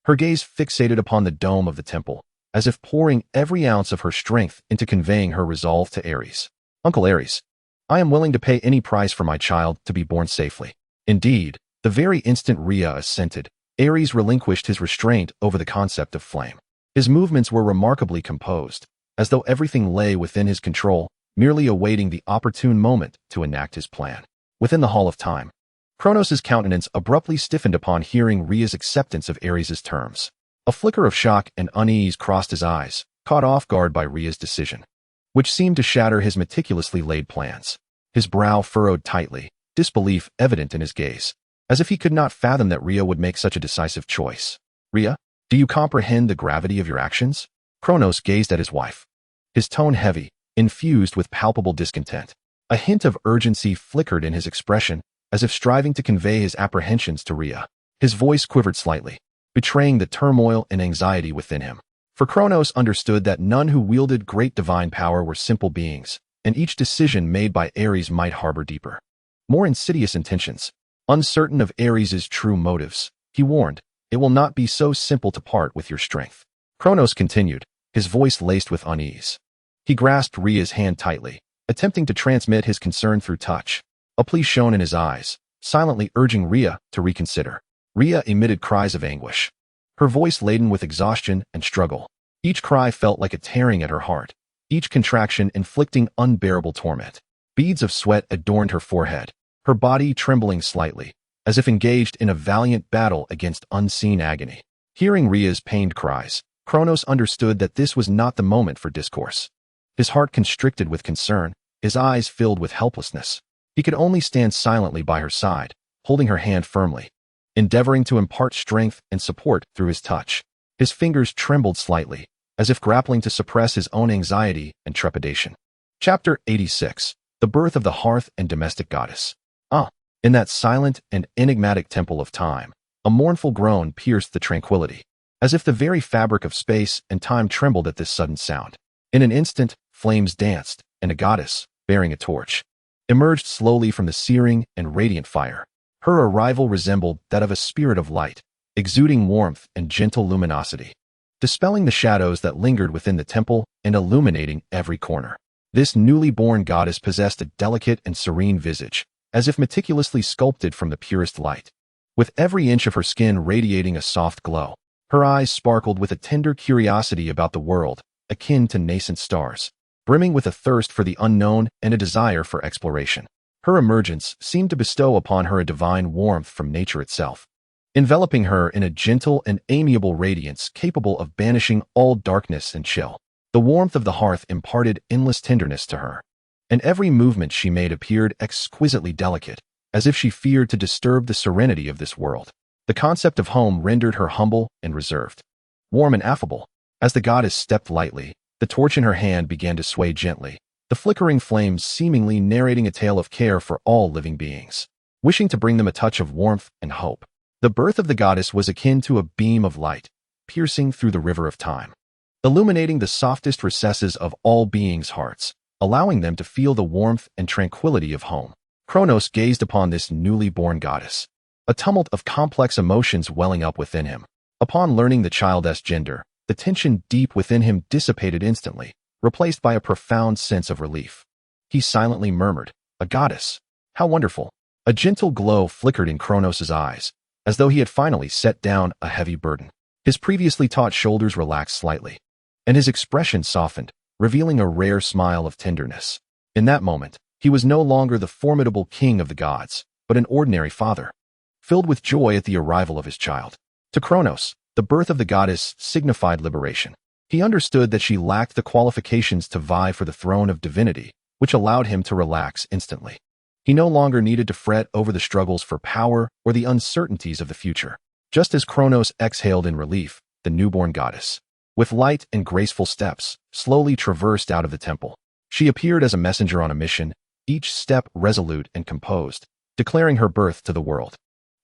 Her gaze fixated upon the dome of the temple, as if pouring every ounce of her strength into conveying her resolve to Aerys. Uncle Aerys, I am willing to pay any price for my child to be born safely. Indeed, the very instant Rhea assented, Aerys relinquished his restraint over the concept of flame. His movements were remarkably composed, as though everything lay within his control, merely awaiting the opportune moment to enact his plan. Within the Hall of Time, Kronos' countenance abruptly stiffened upon hearing Rhea's acceptance of Aerys' terms. A flicker of shock and unease crossed his eyes, caught off guard by Rhea's decision, which seemed to shatter his meticulously laid plans. His brow furrowed tightly, disbelief evident in his gaze, as if he could not fathom that Rhea would make such a decisive choice. Rhea, do you comprehend the gravity of your actions? Kronos gazed at his wife, his tone heavy, infused with palpable discontent. A hint of urgency flickered in his expression, as if striving to convey his apprehensions to Rhea. His voice quivered slightly, betraying the turmoil and anxiety within him. For Kronos understood that none who wielded great divine power were simple beings, and each decision made by Aerys might harbor deeper, more insidious intentions. Uncertain of Aerys' true motives, he warned, it will not be so simple to part with your strength. Kronos continued, his voice laced with unease. He grasped Rhea's hand tightly, attempting to transmit his concern through touch. A plea shone in his eyes, silently urging Rhea to reconsider. Rhea emitted cries of anguish, her voice laden with exhaustion and struggle. Each cry felt like a tearing at her heart, each contraction inflicting unbearable torment. Beads of sweat adorned her forehead, her body trembling slightly, as if engaged in a valiant battle against unseen agony. Hearing Rhea's pained cries, Kronos understood that this was not the moment for discourse. His heart constricted with concern, his eyes filled with helplessness. He could only stand silently by her side, holding her hand firmly, endeavoring to impart strength and support through his touch. His fingers trembled slightly, as if grappling to suppress his own anxiety and trepidation. Chapter 86. The Birth of the Hearth and Domestic Goddess. In that silent and enigmatic temple of time, a mournful groan pierced the tranquility, as if the very fabric of space and time trembled at this sudden sound. In an instant, flames danced, and a goddess, bearing a torch, emerged slowly from the searing and radiant fire. Her arrival resembled that of a spirit of light, exuding warmth and gentle luminosity, dispelling the shadows that lingered within the temple and illuminating every corner. This newly born goddess possessed a delicate and serene visage, as if meticulously sculpted from the purest light. With every inch of her skin radiating a soft glow, her eyes sparkled with a tender curiosity about the world, akin to nascent stars, brimming with a thirst for the unknown and a desire for exploration. Her emergence seemed to bestow upon her a divine warmth from nature itself, enveloping her in a gentle and amiable radiance capable of banishing all darkness and chill. The warmth of the hearth imparted endless tenderness to her, and every movement she made appeared exquisitely delicate, as if she feared to disturb the serenity of this world. The concept of home rendered her humble and reserved, warm and affable. As the goddess stepped lightly, the torch in her hand began to sway gently, the flickering flames seemingly narrating a tale of care for all living beings, wishing to bring them a touch of warmth and hope. The birth of the goddess was akin to a beam of light, piercing through the river of time, illuminating the softest recesses of all beings' hearts, allowing them to feel the warmth and tranquility of home. Kronos gazed upon this newly born goddess, a tumult of complex emotions welling up within him. Upon learning the child's gender, the tension deep within him dissipated instantly, replaced by a profound sense of relief. He silently murmured, "A goddess! How wonderful!" A gentle glow flickered in Kronos' eyes, as though he had finally set down a heavy burden. His previously taut shoulders relaxed slightly, and his expression softened, revealing a rare smile of tenderness. In that moment, he was no longer the formidable king of the gods, but an ordinary father, filled with joy at the arrival of his child. To Kronos, the birth of the goddess signified liberation. He understood that she lacked the qualifications to vie for the throne of divinity, which allowed him to relax instantly. He no longer needed to fret over the struggles for power or the uncertainties of the future. Just as Kronos exhaled in relief, the newborn goddess, with light and graceful steps, slowly traversed out of the temple. She appeared as a messenger on a mission, each step resolute and composed, declaring her birth to the world.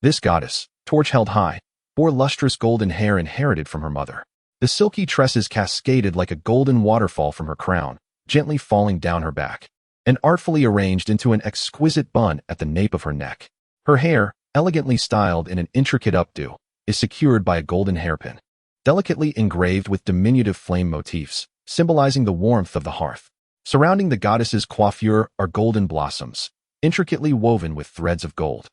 This goddess, torch held high, bore lustrous golden hair inherited from her mother. The silky tresses cascaded like a golden waterfall from her crown, gently falling down her back, and artfully arranged into an exquisite bun at the nape of her neck. Her hair, elegantly styled in an intricate updo, is secured by a golden hairpin, delicately engraved with diminutive flame motifs, symbolizing the warmth of the hearth. Surrounding the goddess's coiffure are golden blossoms, intricately woven with threads of gold,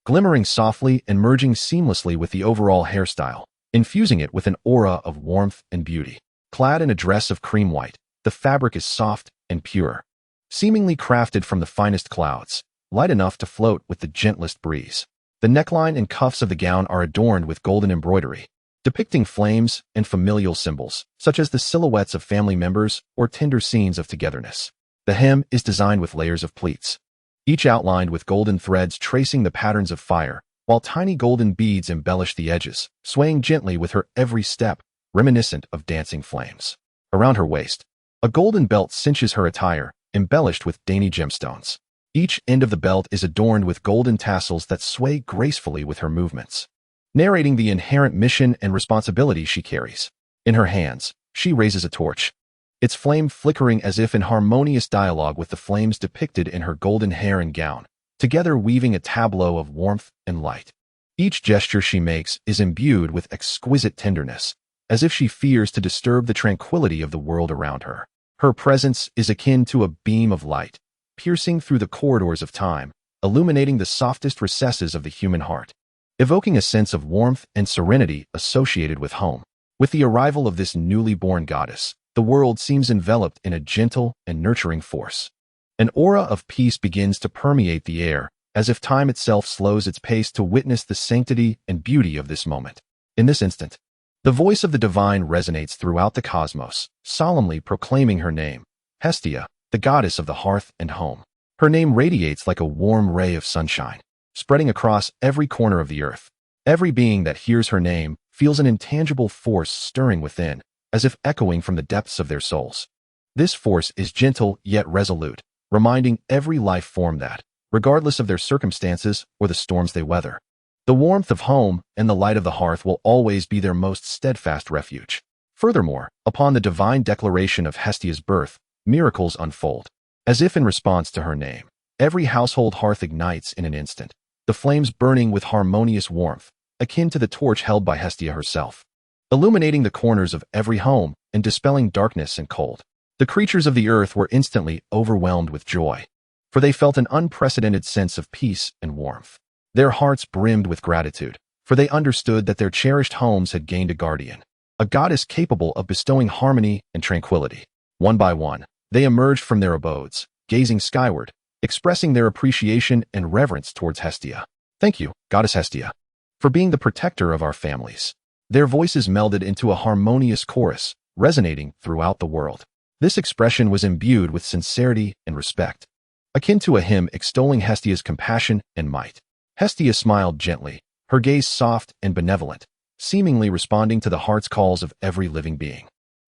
glimmering softly and merging seamlessly with the overall hairstyle, infusing it with an aura of warmth and beauty. Clad in a dress of cream white, the fabric is soft and pure, seemingly crafted from the finest clouds, light enough to float with the gentlest breeze. The neckline and cuffs of the gown are adorned with golden embroidery, depicting flames and familial symbols, such as the silhouettes of family members or tender scenes of togetherness. The hem is designed with layers of pleats, each outlined with golden threads tracing the patterns of fire, while tiny golden beads embellish the edges, swaying gently with her every step, reminiscent of dancing flames. Around her waist, a golden belt cinches her attire, embellished with dainty gemstones. Each end of the belt is adorned with golden tassels that sway gracefully with her movements, narrating the inherent mission and responsibility she carries. In her hands, she raises a torch, its flame flickering as if in harmonious dialogue with the flames depicted in her golden hair and gown, together weaving a tableau of warmth and light. Each gesture she makes is imbued with exquisite tenderness, as if she fears to disturb the tranquility of the world around her. Her presence is akin to a beam of light, piercing through the corridors of time, illuminating the softest recesses of the human heart, evoking a sense of warmth and serenity associated with home. With the arrival of this newly born goddess, the world seems enveloped in a gentle and nurturing force. An aura of peace begins to permeate the air, as if time itself slows its pace to witness the sanctity and beauty of this moment. In this instant, the voice of the divine resonates throughout the cosmos, solemnly proclaiming her name, Hestia, the goddess of the hearth and home. Her name radiates like a warm ray of sunshine, spreading across every corner of the earth. Every being that hears her name feels an intangible force stirring within, as if echoing from the depths of their souls. This force is gentle yet resolute, reminding every life form that, regardless of their circumstances or the storms they weather, the warmth of home and the light of the hearth will always be their most steadfast refuge. Furthermore, upon the divine declaration of Hestia's birth, miracles unfold. As if in response to her name, every household hearth ignites in an instant, the flames burning with harmonious warmth, akin to the torch held by Hestia herself, illuminating the corners of every home and dispelling darkness and cold. The creatures of the earth were instantly overwhelmed with joy, for they felt an unprecedented sense of peace and warmth. Their hearts brimmed with gratitude, for they understood that their cherished homes had gained a guardian, a goddess capable of bestowing harmony and tranquility. One by one, they emerged from their abodes, gazing skyward, expressing their appreciation and reverence towards Hestia. Thank you, Goddess Hestia, for being the protector of our families. Their voices melded into a harmonious chorus, resonating throughout the world. This expression was imbued with sincerity and respect, akin to a hymn extolling Hestia's compassion and might. Hestia smiled gently, her gaze soft and benevolent, seemingly responding to the heart's calls of every living being.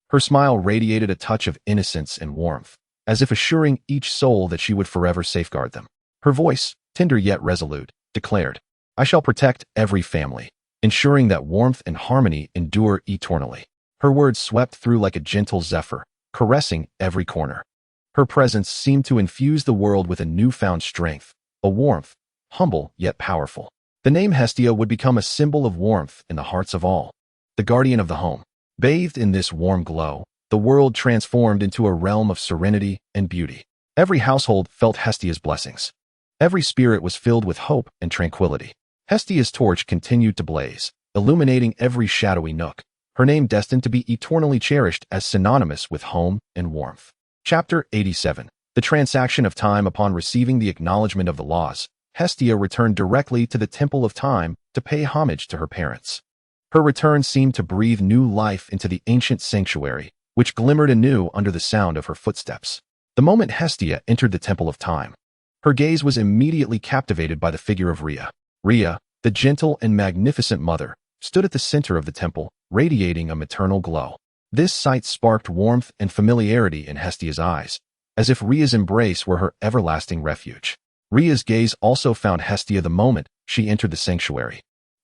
Her smile radiated a touch of innocence and warmth, as if assuring each soul that she would forever safeguard them. Her voice, tender yet resolute, declared, "I shall protect every family, ensuring that warmth and harmony endure eternally." Her words swept through like a gentle zephyr, caressing every corner. Her presence seemed to infuse the world with a newfound strength, a warmth, humble yet powerful. The name Hestia would become a symbol of warmth in the hearts of all, the guardian of the home. Bathed in this warm glow, the world transformed into a realm of serenity and beauty. Every household felt Hestia's blessings. Every spirit was filled with hope and tranquility. Hestia's torch continued to blaze, illuminating every shadowy nook, her name destined to be eternally cherished as synonymous with home and warmth. Chapter 87. The transaction of time. Upon receiving the acknowledgement of the laws, Hestia returned directly to the Temple of Time to pay homage to her parents. Her return seemed to breathe new life into the ancient sanctuary, which glimmered anew under the sound of her footsteps. The moment Hestia entered the Temple of Time, her gaze was immediately captivated by the figure of Rhea. Rhea, the gentle and magnificent mother, stood at the center of the temple, radiating a maternal glow. This sight sparked warmth and familiarity in Hestia's eyes, as if Rhea's embrace were her everlasting refuge. Rhea's gaze also found Hestia the moment she entered the sanctuary.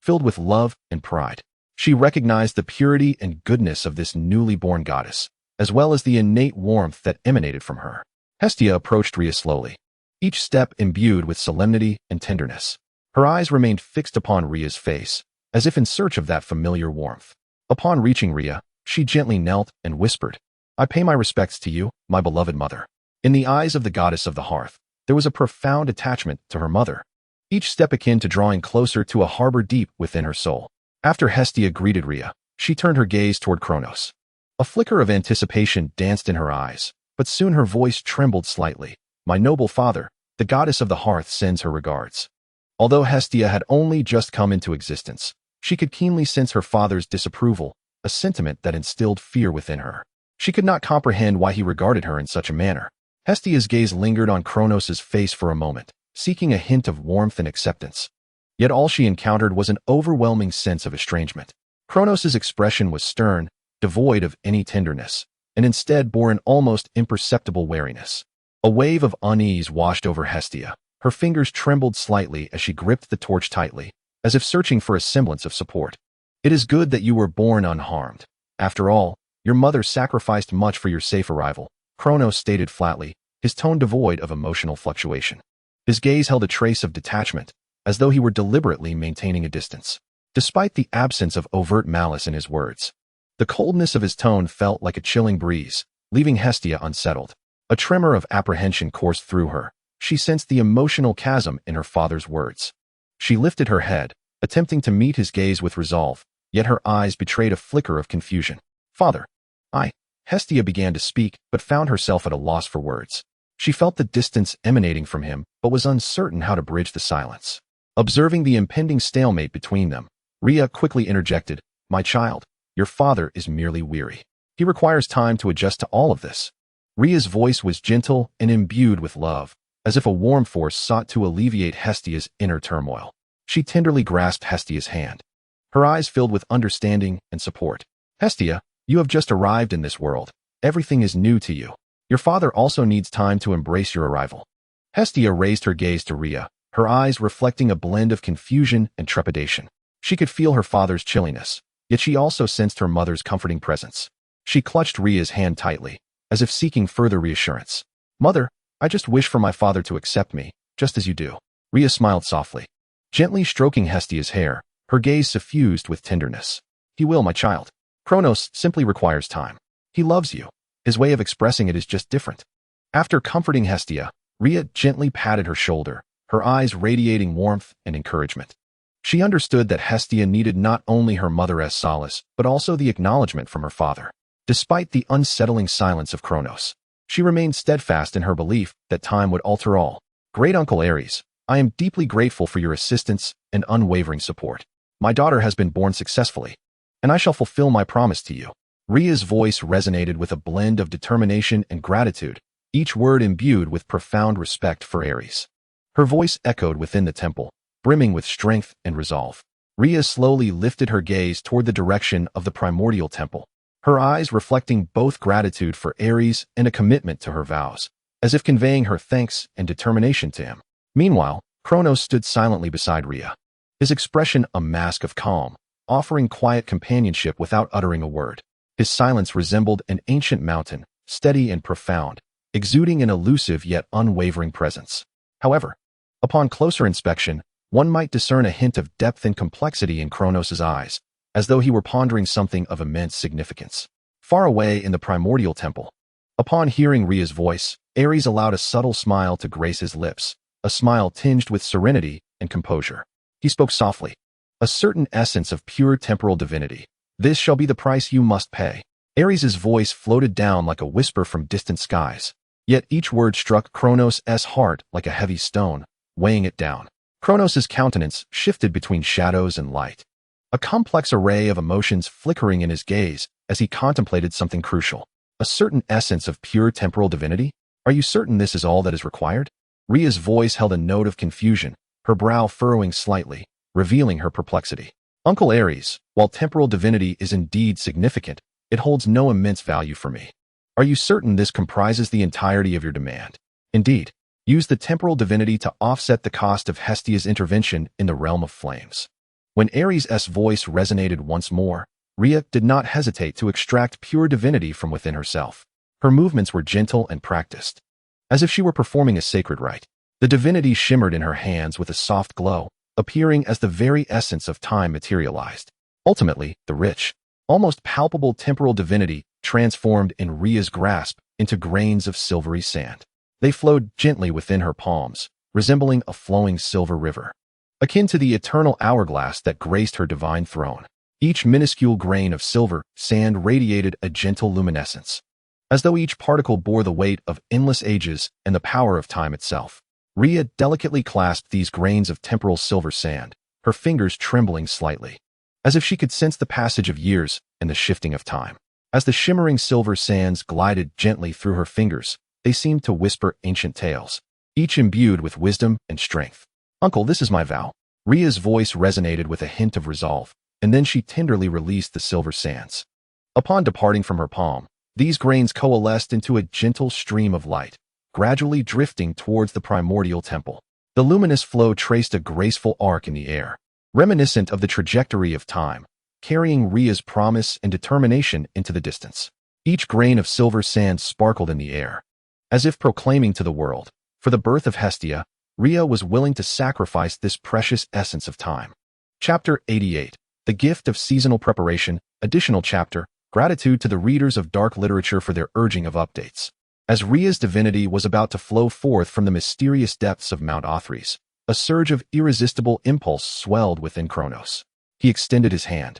filled with love and pride. She recognized the purity and goodness of this newly born goddess, as well as the innate warmth that emanated from her. Hestia approached Rhea slowly, each step imbued with solemnity and tenderness. Her eyes remained fixed upon Rhea's face, as if in search of that familiar warmth. Upon reaching Rhea, she gently knelt and whispered, "I pay my respects to you, my beloved mother." In the eyes of the goddess of the hearth, there was a profound attachment to her mother, each step akin to drawing closer to a harbor deep within her soul. After Hestia greeted Rhea, she turned her gaze toward Kronos. A flicker of anticipation danced in her eyes, but soon her voice trembled slightly. "My noble father, the goddess of the hearth sends her regards." Although Hestia had only just come into existence, she could keenly sense her father's disapproval, a sentiment that instilled fear within her. She could not comprehend why he regarded her in such a manner. Hestia's gaze lingered on Kronos' face for a moment, seeking a hint of warmth and acceptance. Yet all she encountered was an overwhelming sense of estrangement. Kronos' expression was stern, devoid of any tenderness, and instead bore an almost imperceptible wariness. A wave of unease washed over Hestia. Her fingers trembled slightly as she gripped the torch tightly, as if searching for a semblance of support. "It is good that you were born unharmed. After all, your mother sacrificed much for your safe arrival," Kronos stated flatly, his tone devoid of emotional fluctuation. His gaze held a trace of detachment, as though he were deliberately maintaining a distance. Despite the absence of overt malice in his words, the coldness of his tone felt like a chilling breeze, leaving Hestia unsettled. A tremor of apprehension coursed through her. She sensed the emotional chasm in her father's words. She lifted her head, attempting to meet his gaze with resolve, yet her eyes betrayed a flicker of confusion. "Father, Hestia began to speak, but found herself at a loss for words. She felt the distance emanating from him, but was uncertain how to bridge the silence. Observing the impending stalemate between them, Rhea quickly interjected, "My child, your father is merely weary. He requires time to adjust to all of this." Rhea's voice was gentle and imbued with love, as if a warm force sought to alleviate Hestia's inner turmoil. She tenderly grasped Hestia's hand. Her eyes filled with understanding and support. "Hestia, you have just arrived in this world. Everything is new to you. Your father also needs time to embrace your arrival." Hestia raised her gaze to Rhea, her eyes reflecting a blend of confusion and trepidation. She could feel her father's chilliness, yet she also sensed her mother's comforting presence. She clutched Rhea's hand tightly, as if seeking further reassurance. "Mother, I just wish for my father to accept me, just as you do." Rhea smiled softly, gently stroking Hestia's hair, her gaze suffused with tenderness. "He will, my child. Kronos simply requires time. He loves you. His way of expressing it is just different." After comforting Hestia, Rhea gently patted her shoulder, her eyes radiating warmth and encouragement. She understood that Hestia needed not only her mother as solace, but also the acknowledgement from her father. Despite the unsettling silence of Kronos, she remained steadfast in her belief that time would alter all. "Great Uncle Aerys, I am deeply grateful for your assistance and unwavering support. My daughter has been born successfully, and I shall fulfill my promise to you." Rhea's voice resonated with a blend of determination and gratitude, each word imbued with profound respect for Aerys. Her voice echoed within the temple, brimming with strength and resolve. Rhea slowly lifted her gaze toward the direction of the Primordial temple, her eyes reflecting both gratitude for Aerys and a commitment to her vows, as if conveying her thanks and determination to him. Meanwhile, Kronos stood silently beside Rhea, his expression a mask of calm, offering quiet companionship without uttering a word. His silence resembled an ancient mountain, steady and profound, exuding an elusive yet unwavering presence. However, upon closer inspection, one might discern a hint of depth and complexity in Kronos' eyes, as though he were pondering something of immense significance. Far away in the Primordial temple, upon hearing Rhea's voice, Aerys allowed a subtle smile to grace his lips, a smile tinged with serenity and composure. He spoke softly, "A certain essence of pure temporal divinity. This shall be the price you must pay." Aerys' voice floated down like a whisper from distant skies, yet each word struck Kronos' heart like a heavy stone, weighing it down. Kronos' countenance shifted between shadows and light, a complex array of emotions flickering in his gaze as he contemplated something crucial. "A certain essence of pure temporal divinity? Are you certain this is all that is required?" Rhea's voice held a note of confusion, her brow furrowing slightly, revealing her perplexity. "Uncle Aerys, while temporal divinity is indeed significant, it holds no immense value for me. Are you certain this comprises the entirety of your demand? Indeed, use the temporal divinity to offset the cost of Hestia's intervention in the realm of flames." When Aerys' voice resonated once more, Rhea did not hesitate to extract pure divinity from within herself. Her movements were gentle and practiced, as if she were performing a sacred rite. The divinity shimmered in her hands with a soft glow, appearing as the very essence of time materialized. Ultimately, the rich, almost palpable temporal divinity transformed in Rhea's grasp into grains of silvery sand. They flowed gently within her palms, resembling a flowing silver river, akin to the eternal hourglass that graced her divine throne. Each minuscule grain of silver sand radiated a gentle luminescence, as though each particle bore the weight of endless ages and the power of time itself. Rhea delicately clasped these grains of temporal silver sand, her fingers trembling slightly, as if she could sense the passage of years and the shifting of time. As the shimmering silver sands glided gently through her fingers, they seemed to whisper ancient tales, each imbued with wisdom and strength. "Uncle, this is my vow." Rhea's voice resonated with a hint of resolve, and then she tenderly released the silver sands. Upon departing from her palm, these grains coalesced into a gentle stream of light, gradually drifting towards the primordial temple. The luminous flow traced a graceful arc in the air, reminiscent of the trajectory of time, carrying Rhea's promise and determination into the distance. Each grain of silver sand sparkled in the air, as if proclaiming to the world, for the birth of Hestia, Rhea was willing to sacrifice this precious essence of time. Chapter 88. The Gift of Seasonal Preparation. Additional chapter. Gratitude to the readers of dark literature for their urging of updates. As Rhea's divinity was about to flow forth from the mysterious depths of Mount Aerys, a surge of irresistible impulse swelled within Kronos. He extended his hand,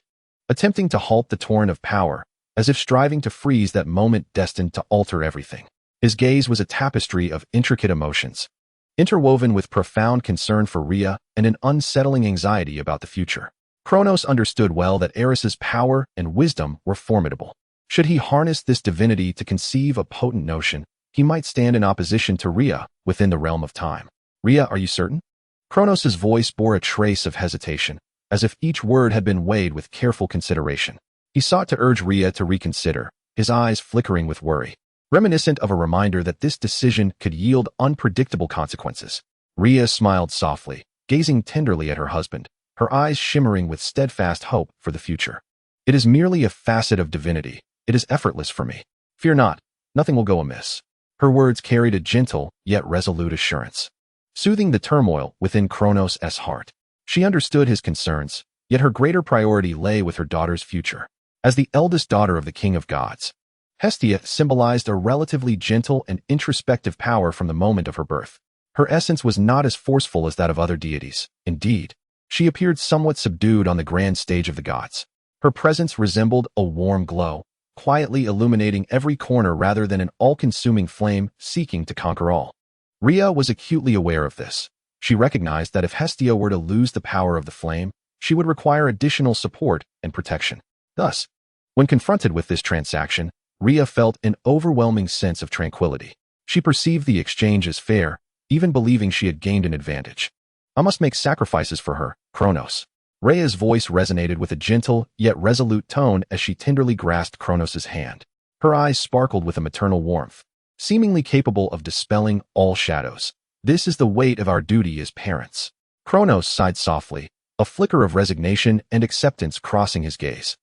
attempting to halt the torrent of power, as if striving to freeze that moment destined to alter everything. His gaze was a tapestry of intricate emotions, interwoven with profound concern for Rhea and an unsettling anxiety about the future. Kronos understood well that Eris's power and wisdom were formidable. Should he harness this divinity to conceive a potent notion, he might stand in opposition to Rhea within the realm of time. "Rhea, are you certain?" Kronos' voice bore a trace of hesitation, as if each word had been weighed with careful consideration. He sought to urge Rhea to reconsider, his eyes flickering with worry, reminiscent of a reminder that this decision could yield unpredictable consequences. Rhea smiled softly, gazing tenderly at her husband, her eyes shimmering with steadfast hope for the future. "It is merely a facet of divinity. It is effortless for me. Fear not, nothing will go amiss." Her words carried a gentle yet resolute assurance, soothing the turmoil within Kronos' heart. She understood his concerns, yet her greater priority lay with her daughter's future. As the eldest daughter of the King of Gods, Hestia symbolized a relatively gentle and introspective power from the moment of her birth. Her essence was not as forceful as that of other deities. Indeed, she appeared somewhat subdued on the grand stage of the gods. Her presence resembled a warm glow, quietly illuminating every corner rather than an all-consuming flame seeking to conquer all. Rhea was acutely aware of this. She recognized that if Hestia were to lose the power of the flame, she would require additional support and protection. Thus, when confronted with this transaction, Rhea felt an overwhelming sense of tranquility. She perceived the exchange as fair, even believing she had gained an advantage. "I must make sacrifices for her, Kronos." Rhea's voice resonated with a gentle yet resolute tone as she tenderly grasped Kronos' hand. Her eyes sparkled with a maternal warmth, seemingly capable of dispelling all shadows. "This is the weight of our duty as parents." Kronos sighed softly, a flicker of resignation and acceptance crossing his gaze.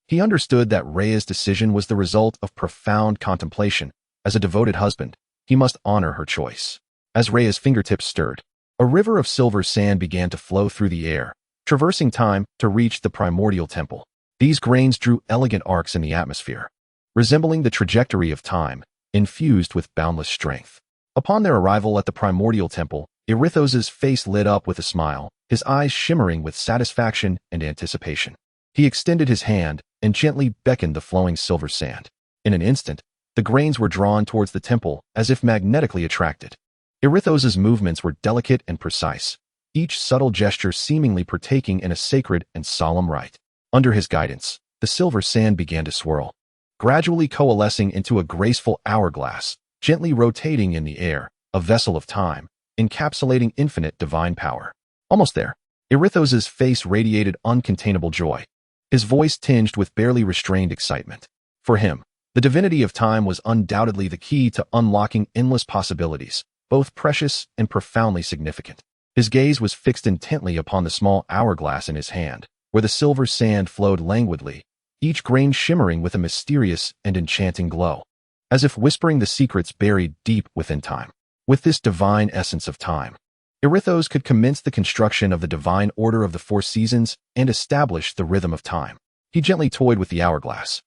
He understood that Rhea's decision was the result of profound contemplation. As a devoted husband, he must honor her choice. As Rhea's fingertips stirred, a river of silver sand began to flow through the air, traversing time to reach the primordial temple. These grains drew elegant arcs in the atmosphere, resembling the trajectory of time, infused with boundless strength. Upon their arrival at the primordial temple, Erythos' face lit up with a smile, his eyes shimmering with satisfaction and anticipation. He extended his hand and gently beckoned the flowing silver sand. In an instant, the grains were drawn towards the temple as if magnetically attracted. Erythos' movements were delicate and precise, each subtle gesture seemingly partaking in a sacred and solemn rite. Under his guidance, the silver sand began to swirl, gradually coalescing into a graceful hourglass, gently rotating in the air, a vessel of time, encapsulating infinite divine power. Almost there, Erythos' face radiated uncontainable joy, his voice tinged with barely restrained excitement. For him, the divinity of time was undoubtedly the key to unlocking endless possibilities, both precious and profoundly significant. His gaze was fixed intently upon the small hourglass in his hand, where the silver sand flowed languidly, each grain shimmering with a mysterious and enchanting glow, as if whispering the secrets buried deep within time. With this divine essence of time, Erythos could commence the construction of the divine order of the four seasons and establish the rhythm of time. He gently toyed with the hourglass,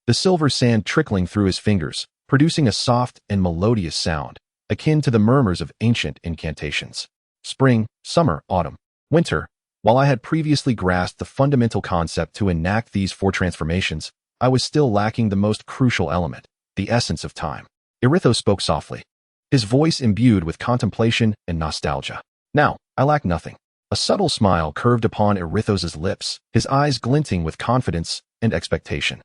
the silver sand trickling through his fingers, producing a soft and melodious sound, akin to the murmurs of ancient incantations. Spring, summer, autumn, winter. While I had previously grasped the fundamental concept to enact these four transformations, I was still lacking the most crucial element, the essence of time. Erythos spoke softly, his voice imbued with contemplation and nostalgia. Now, I lack nothing. A subtle smile curved upon Erythos's lips, his eyes glinting with confidence and expectation.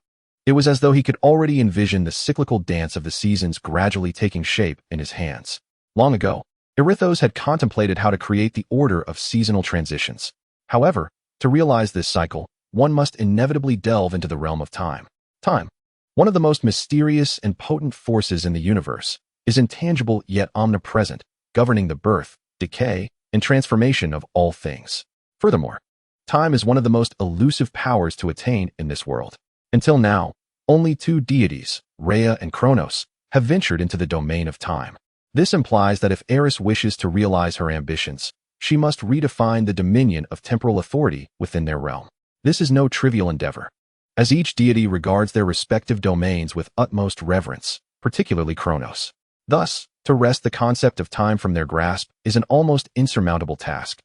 It was as though he could already envision the cyclical dance of the seasons gradually taking shape in his hands. Long ago, Erythos had contemplated how to create the order of seasonal transitions. However, to realize this cycle, one must inevitably delve into the realm of time. Time, one of the most mysterious and potent forces in the universe, is intangible yet omnipresent, governing the birth, decay, and transformation of all things. Furthermore, time is one of the most elusive powers to attain in this world. Until now, only two deities, Rhea and Kronos, have ventured into the domain of time. This implies that if Aerys wishes to realize her ambitions, she must redefine the dominion of temporal authority within their realm. This is no trivial endeavor, as each deity regards their respective domains with utmost reverence, particularly Kronos. Thus, to wrest the concept of time from their grasp is an almost insurmountable task.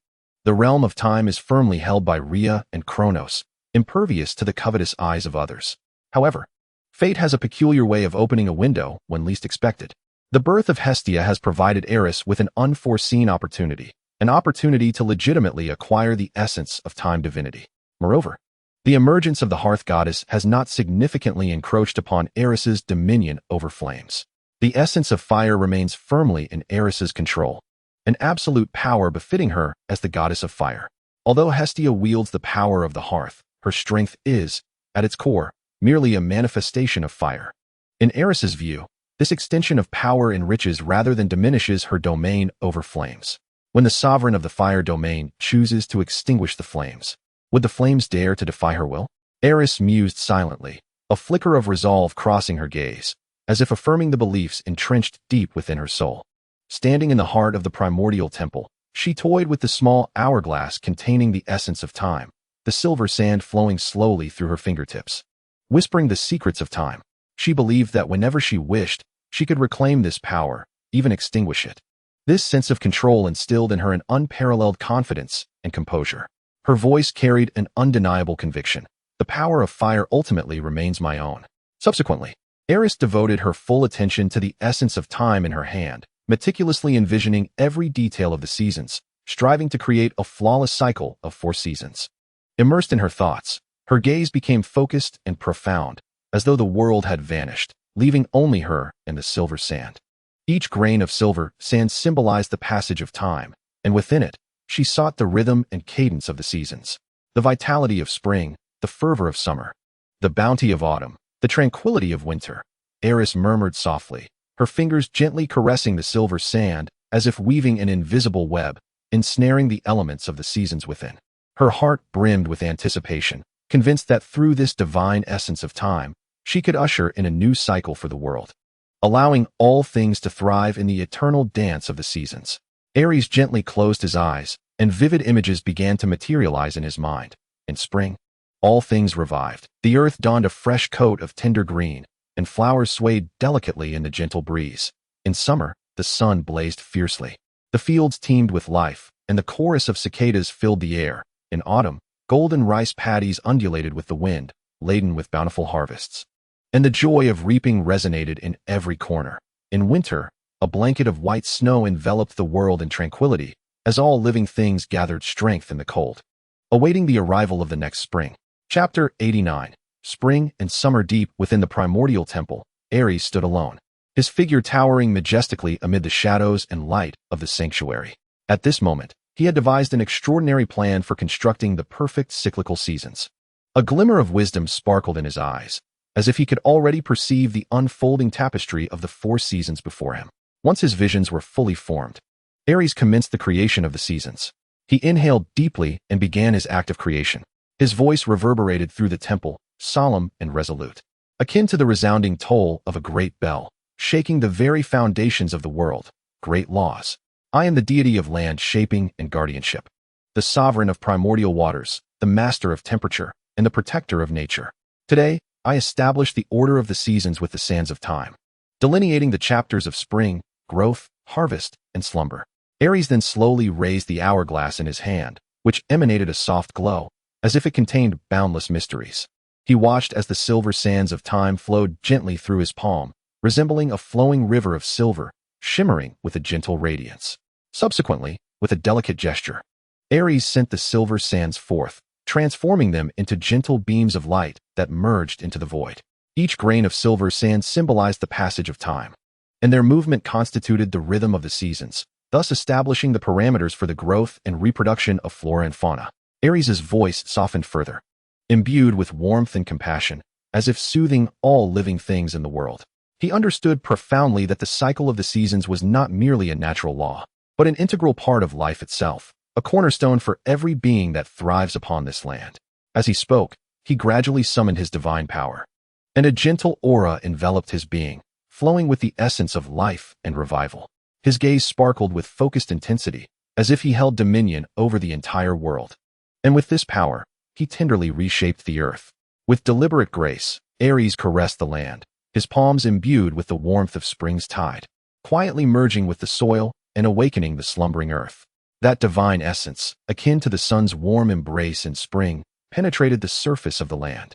The realm of time is firmly held by Rhea and Kronos, impervious to the covetous eyes of others. However, fate has a peculiar way of opening a window when least expected. The birth of Hestia has provided Aerys with an unforeseen opportunity, an opportunity to legitimately acquire the essence of time divinity. Moreover, the emergence of the hearth goddess has not significantly encroached upon Aerys's dominion over flames. The essence of fire remains firmly in Aerys's control, an absolute power befitting her as the goddess of fire. Although Hestia wields the power of the hearth, her strength is, at its core, merely a manifestation of fire. In Aerys's view, this extension of power enriches rather than diminishes her domain over flames. When the sovereign of the fire domain chooses to extinguish the flames, would the flames dare to defy her will? Aerys mused silently, a flicker of resolve crossing her gaze, as if affirming the beliefs entrenched deep within her soul. Standing in the heart of the primordial temple, she toyed with the small hourglass containing the essence of time, the silver sand flowing slowly through her fingertips. Whispering the secrets of time, she believed that whenever she wished, she could reclaim this power, even extinguish it. This sense of control instilled in her an unparalleled confidence and composure. Her voice carried an undeniable conviction. The power of fire ultimately remains my own. Subsequently, Aerys devoted her full attention to the essence of time in her hand, meticulously envisioning every detail of the seasons, striving to create a flawless cycle of 4 seasons. Immersed in her thoughts, her gaze became focused and profound, as though the world had vanished, leaving only her and the silver sand. Each grain of silver sand symbolized the passage of time, and within it, she sought the rhythm and cadence of the seasons. The vitality of spring, the fervor of summer, the bounty of autumn, the tranquility of winter. Aerys murmured softly, her fingers gently caressing the silver sand as if weaving an invisible web, ensnaring the elements of the seasons within. Her heart brimmed with anticipation, convinced that through this divine essence of time, she could usher in a new cycle for the world, allowing all things to thrive in the eternal dance of the seasons. Aerys gently closed his eyes, and vivid images began to materialize in his mind. In spring, all things revived. The earth donned a fresh coat of tender green, and flowers swayed delicately in the gentle breeze. In summer, the sun blazed fiercely. The fields teemed with life, and the chorus of cicadas filled the air. In autumn, golden rice paddies undulated with the wind, laden with bountiful harvests, and the joy of reaping resonated in every corner. In winter, a blanket of white snow enveloped the world in tranquility, as all living things gathered strength in the cold, awaiting the arrival of the next spring. Chapter 89. Spring and summer. Deep within the primordial temple, Aerys stood alone, his figure towering majestically amid the shadows and light of the sanctuary. At this moment, he had devised an extraordinary plan for constructing the perfect cyclical seasons. A glimmer of wisdom sparkled in his eyes, as if he could already perceive the unfolding tapestry of the 4 seasons before him. Once his visions were fully formed, Aerys commenced the creation of the seasons. He inhaled deeply and began his act of creation. His voice reverberated through the temple, solemn and resolute, akin to the resounding toll of a great bell, shaking the very foundations of the world. Great laws. I am the deity of land shaping and guardianship, the sovereign of primordial waters, the master of temperature, and the protector of nature. Today, I establish the order of the seasons with the sands of time, delineating the chapters of spring, growth, harvest, and slumber. Aerys then slowly raised the hourglass in his hand, which emanated a soft glow, as if it contained boundless mysteries. He watched as the silver sands of time flowed gently through his palm, resembling a flowing river of silver, shimmering with a gentle radiance. Subsequently, with a delicate gesture, Aerys sent the silver sands forth, transforming them into gentle beams of light that merged into the void. Each grain of silver sand symbolized the passage of time, and their movement constituted the rhythm of the seasons, thus establishing the parameters for the growth and reproduction of flora and fauna. Aerys' voice softened further, imbued with warmth and compassion, as if soothing all living things in the world. He understood profoundly that the cycle of the seasons was not merely a natural law, but an integral part of life itself, a cornerstone for every being that thrives upon this land. As he spoke, he gradually summoned his divine power, and a gentle aura enveloped his being, flowing with the essence of life and revival. His gaze sparkled with focused intensity, as if he held dominion over the entire world. And with this power, he tenderly reshaped the earth. With deliberate grace, Aerys caressed the land, his palms imbued with the warmth of spring's tide, quietly merging with the soil and awakening the slumbering earth. That divine essence, akin to the sun's warm embrace in spring, penetrated the surface of the land,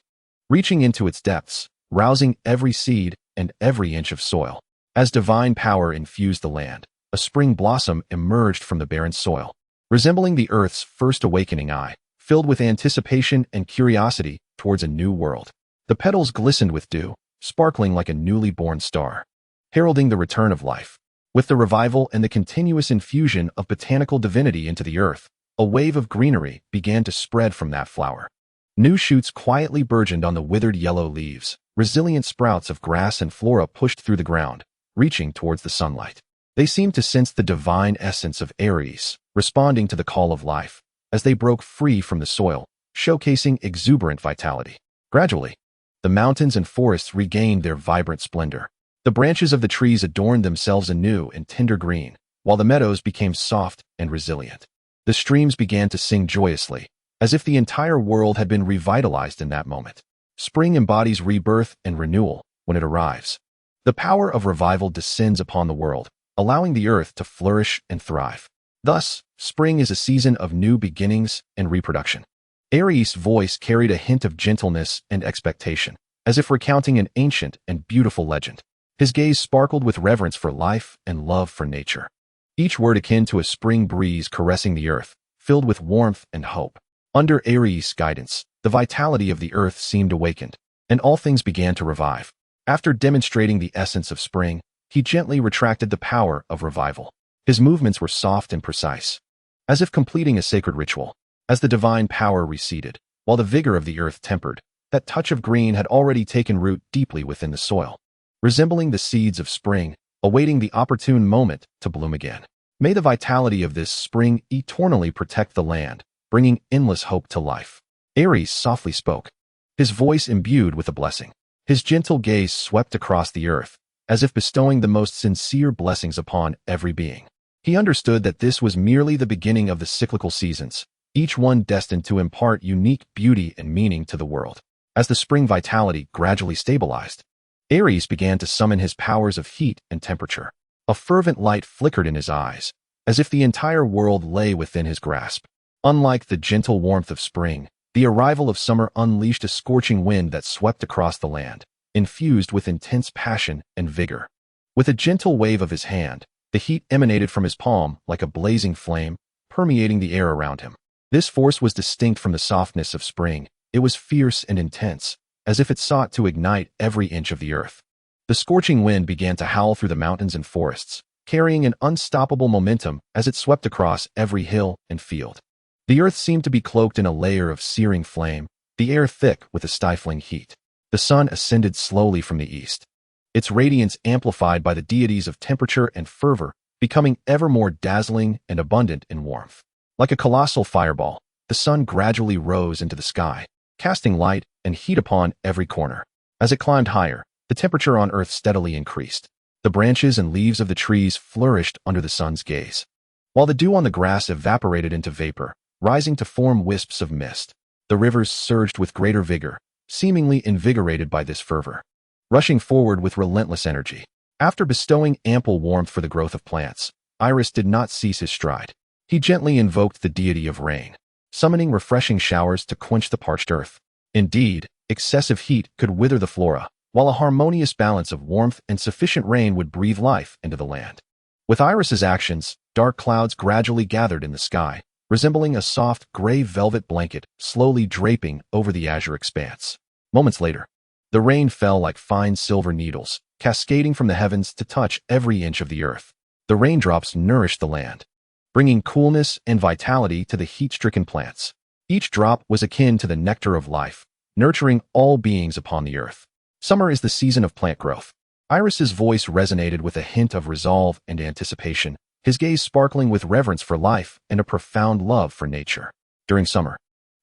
reaching into its depths, rousing every seed and every inch of soil. As divine power infused the land, a spring blossom emerged from the barren soil, resembling the earth's first awakening eye, filled with anticipation and curiosity towards a new world. The petals glistened with dew, sparkling like a newly born star, heralding the return of life. With the revival and the continuous infusion of botanical divinity into the earth, a wave of greenery began to spread from that flower. New shoots quietly burgeoned on the withered yellow leaves. Resilient sprouts of grass and flora pushed through the ground, reaching towards the sunlight. They seemed to sense the divine essence of Aerys, responding to the call of life, as they broke free from the soil, showcasing exuberant vitality. Gradually, the mountains and forests regained their vibrant splendor. The branches of the trees adorned themselves anew in tender green, while the meadows became soft and resilient. The streams began to sing joyously, as if the entire world had been revitalized in that moment. Spring embodies rebirth and renewal when it arrives. The power of revival descends upon the world, allowing the earth to flourish and thrive. Thus, spring is a season of new beginnings and reproduction. Aerys' voice carried a hint of gentleness and expectation, as if recounting an ancient and beautiful legend. His gaze sparkled with reverence for life and love for nature, each word akin to a spring breeze caressing the earth, filled with warmth and hope. Under Aerys' guidance, the vitality of the earth seemed awakened, and all things began to revive. After demonstrating the essence of spring, he gently retracted the power of revival. His movements were soft and precise, as if completing a sacred ritual. As the divine power receded, while the vigor of the earth tempered, that touch of green had already taken root deeply within the soil, resembling the seeds of spring, awaiting the opportune moment to bloom again. May the vitality of this spring eternally protect the land, bringing endless hope to life. Aerys softly spoke, his voice imbued with a blessing. His gentle gaze swept across the earth, as if bestowing the most sincere blessings upon every being. He understood that this was merely the beginning of the cyclical seasons, each one destined to impart unique beauty and meaning to the world. As the spring vitality gradually stabilized, Aerys began to summon his powers of heat and temperature. A fervent light flickered in his eyes, as if the entire world lay within his grasp. Unlike the gentle warmth of spring, the arrival of summer unleashed a scorching wind that swept across the land, infused with intense passion and vigor. With a gentle wave of his hand, the heat emanated from his palm like a blazing flame, permeating the air around him. This force was distinct from the softness of spring. It was fierce and intense, as if it sought to ignite every inch of the earth. The scorching wind began to howl through the mountains and forests, carrying an unstoppable momentum as it swept across every hill and field. The earth seemed to be cloaked in a layer of searing flame, the air thick with a stifling heat. The sun ascended slowly from the east, its radiance amplified by the deities of temperature and fervor, becoming ever more dazzling and abundant in warmth. Like a colossal fireball, the sun gradually rose into the sky, casting light and heat upon every corner. As it climbed higher, the temperature on Earth steadily increased. The branches and leaves of the trees flourished under the sun's gaze, while the dew on the grass evaporated into vapor, rising to form wisps of mist. The rivers surged with greater vigor, seemingly invigorated by this fervor, rushing forward with relentless energy. After bestowing ample warmth for the growth of plants, Aerys did not cease his stride. He gently invoked the deity of rain, summoning refreshing showers to quench the parched earth. Indeed, excessive heat could wither the flora, while a harmonious balance of warmth and sufficient rain would breathe life into the land. With Aerys's actions, dark clouds gradually gathered in the sky, resembling a soft gray velvet blanket slowly draping over the azure expanse. Moments later, the rain fell like fine silver needles, cascading from the heavens to touch every inch of the earth. The raindrops nourished the land, bringing coolness and vitality to the heat-stricken plants. Each drop was akin to the nectar of life, nurturing all beings upon the earth. Summer is the season of plant growth. Aerys's voice resonated with a hint of resolve and anticipation, his gaze sparkling with reverence for life and a profound love for nature. During summer,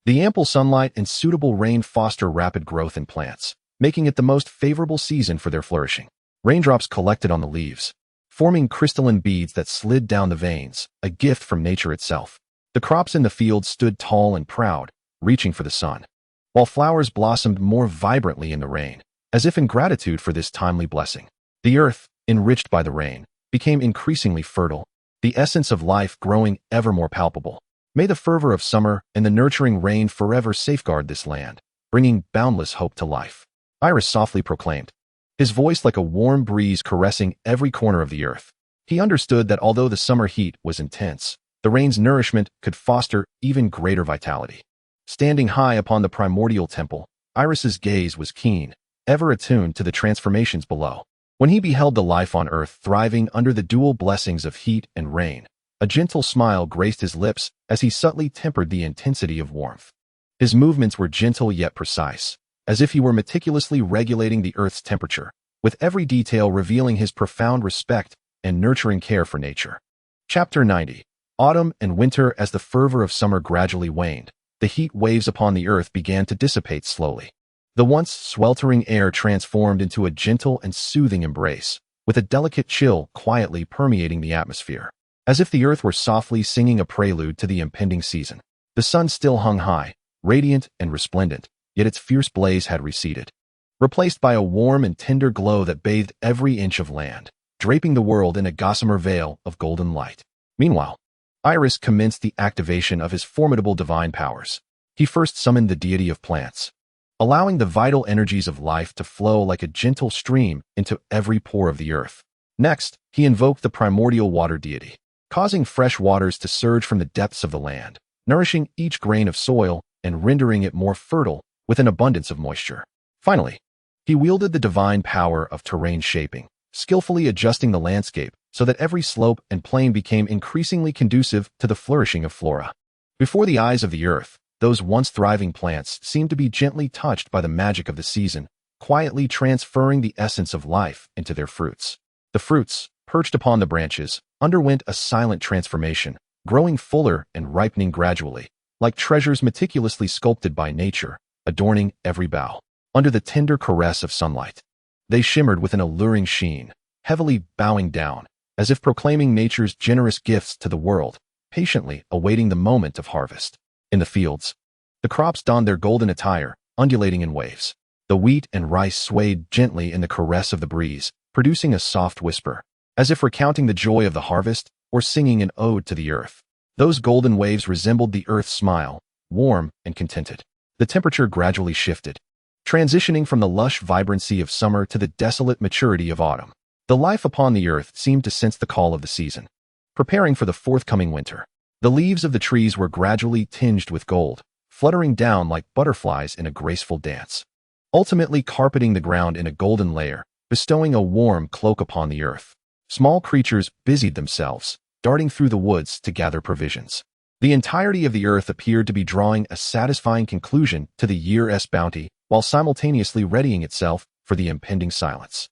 the ample sunlight and suitable rain foster rapid growth in plants, making it the most favorable season for their flourishing. Raindrops collected on the leaves, forming crystalline beads that slid down the veins, a gift from nature itself. The crops in the field stood tall and proud, reaching for the sun, while flowers blossomed more vibrantly in the rain, as if in gratitude for this timely blessing. The earth, enriched by the rain, became increasingly fertile, the essence of life growing ever more palpable. May the fervor of summer and the nurturing rain forever safeguard this land, bringing boundless hope to life. Aerys softly proclaimed, his voice like a warm breeze caressing every corner of the earth. He understood that although the summer heat was intense, the rain's nourishment could foster even greater vitality. Standing high upon the primordial temple, Aerys's gaze was keen, ever attuned to the transformations below. When he beheld the life on earth thriving under the dual blessings of heat and rain, a gentle smile graced his lips as he subtly tempered the intensity of warmth. His movements were gentle yet precise, as if he were meticulously regulating the earth's temperature, with every detail revealing his profound respect and nurturing care for nature. Chapter 90. Autumn and winter. As the fervor of summer gradually waned, the heat waves upon the earth began to dissipate slowly. The once sweltering air transformed into a gentle and soothing embrace, with a delicate chill quietly permeating the atmosphere, as if the earth were softly singing a prelude to the impending season. The sun still hung high, radiant and resplendent, yet its fierce blaze had receded, replaced by a warm and tender glow that bathed every inch of land, draping the world in a gossamer veil of golden light. Meanwhile, Aerys commenced the activation of his formidable divine powers. He first summoned the deity of plants, allowing the vital energies of life to flow like a gentle stream into every pore of the earth. Next, he invoked the primordial water deity, causing fresh waters to surge from the depths of the land, nourishing each grain of soil and rendering it more fertile with an abundance of moisture. Finally, he wielded the divine power of terrain shaping, skillfully adjusting the landscape so that every slope and plain became increasingly conducive to the flourishing of flora. Before the eyes of the earth, those once thriving plants seemed to be gently touched by the magic of the season, quietly transferring the essence of life into their fruits. The fruits, perched upon the branches, underwent a silent transformation, growing fuller and ripening gradually, like treasures meticulously sculpted by nature, adorning every bough. Under the tender caress of sunlight, they shimmered with an alluring sheen, heavily bowing down, as if proclaiming nature's generous gifts to the world, patiently awaiting the moment of harvest. In the fields, the crops donned their golden attire, undulating in waves. The wheat and rice swayed gently in the caress of the breeze, producing a soft whisper, as if recounting the joy of the harvest or singing an ode to the earth. Those golden waves resembled the earth's smile, warm and contented. The temperature gradually shifted, transitioning from the lush vibrancy of summer to the desolate maturity of autumn. The life upon the earth seemed to sense the call of the season, preparing for the forthcoming winter. The leaves of the trees were gradually tinged with gold, fluttering down like butterflies in a graceful dance, ultimately carpeting the ground in a golden layer, bestowing a warm cloak upon the earth. Small creatures busied themselves, darting through the woods to gather provisions. The entirety of the earth appeared to be drawing a satisfying conclusion to the year's bounty, while simultaneously readying itself for the impending silence.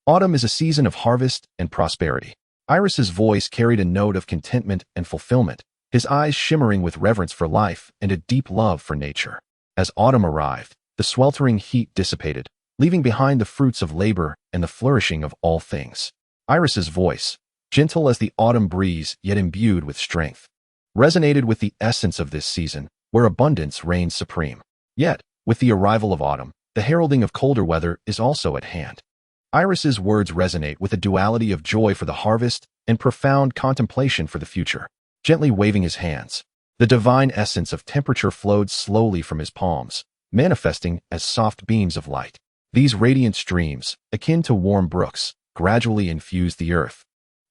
Autumn is a season of harvest and prosperity. Aerys's voice carried a note of contentment and fulfillment, his eyes shimmering with reverence for life and a deep love for nature. As autumn arrived, the sweltering heat dissipated, leaving behind the fruits of labor and the flourishing of all things. Aerys's voice, gentle as the autumn breeze yet imbued with strength, resonated with the essence of this season, where abundance reigns supreme. Yet, with the arrival of autumn, the heralding of colder weather is also at hand. Aerys's words resonate with a duality of joy for the harvest and profound contemplation for the future. Gently waving his hands, the divine essence of temperature flowed slowly from his palms, manifesting as soft beams of light. These radiant streams, akin to warm brooks, gradually infused the earth,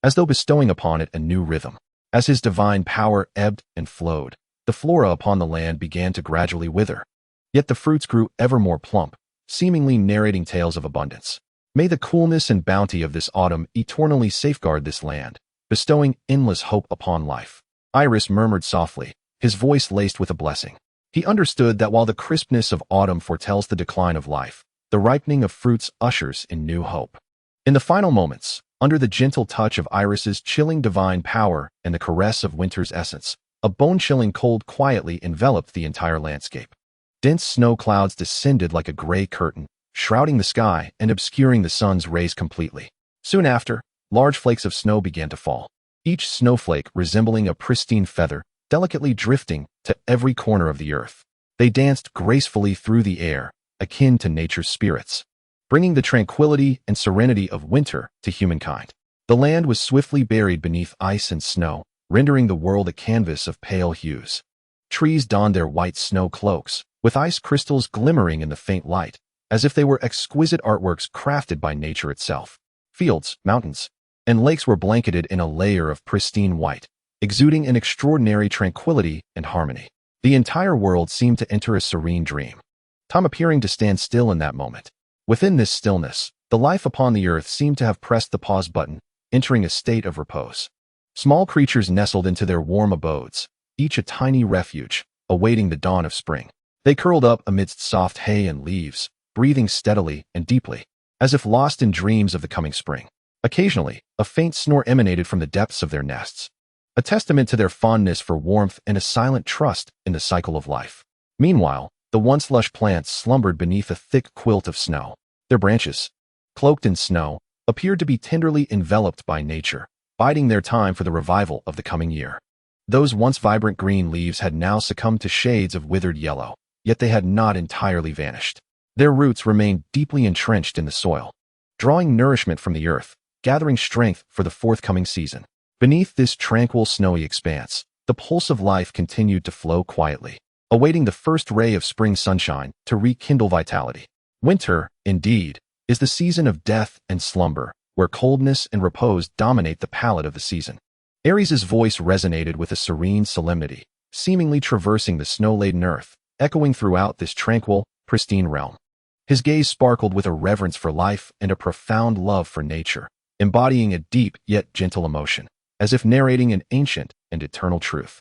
as though bestowing upon it a new rhythm. As his divine power ebbed and flowed, the flora upon the land began to gradually wither. Yet the fruits grew ever more plump, seemingly narrating tales of abundance. May the coolness and bounty of this autumn eternally safeguard this land, bestowing endless hope upon life. Aerys murmured softly, his voice laced with a blessing. He understood that while the crispness of autumn foretells the decline of life, the ripening of fruits ushers in new hope. In the final moments, under the gentle touch of Aerys's chilling divine power and the caress of winter's essence, a bone-chilling cold quietly enveloped the entire landscape. Dense snow clouds descended like a gray curtain, shrouding the sky and obscuring the sun's rays completely. Soon after, large flakes of snow began to fall, each snowflake resembling a pristine feather, delicately drifting to every corner of the earth. They danced gracefully through the air, akin to nature's spirits, bringing the tranquility and serenity of winter to humankind. The land was swiftly buried beneath ice and snow, rendering the world a canvas of pale hues. Trees donned their white snow cloaks, with ice crystals glimmering in the faint light, as if they were exquisite artworks crafted by nature itself. Fields, mountains, and lakes were blanketed in a layer of pristine white, exuding an extraordinary tranquility and harmony. The entire world seemed to enter a serene dream, time appearing to stand still in that moment. Within this stillness, the life upon the earth seemed to have pressed the pause button, entering a state of repose. Small creatures nestled into their warm abodes, each a tiny refuge, awaiting the dawn of spring. They curled up amidst soft hay and leaves, breathing steadily and deeply, as if lost in dreams of the coming spring. Occasionally, a faint snore emanated from the depths of their nests, a testament to their fondness for warmth and a silent trust in the cycle of life. Meanwhile, the once lush plants slumbered beneath a thick quilt of snow. Their branches, cloaked in snow, appeared to be tenderly enveloped by nature, biding their time for the revival of the coming year. Those once vibrant green leaves had now succumbed to shades of withered yellow, yet they had not entirely vanished. Their roots remained deeply entrenched in the soil, drawing nourishment from the earth, gathering strength for the forthcoming season. Beneath this tranquil snowy expanse, the pulse of life continued to flow quietly, awaiting the first ray of spring sunshine to rekindle vitality. Winter, indeed, is the season of death and slumber, where coldness and repose dominate the palette of the season. Aerys' voice resonated with a serene solemnity, seemingly traversing the snow-laden earth, echoing throughout this tranquil, pristine realm. His gaze sparkled with a reverence for life and a profound love for nature, embodying a deep yet gentle emotion, as if narrating an ancient and eternal truth.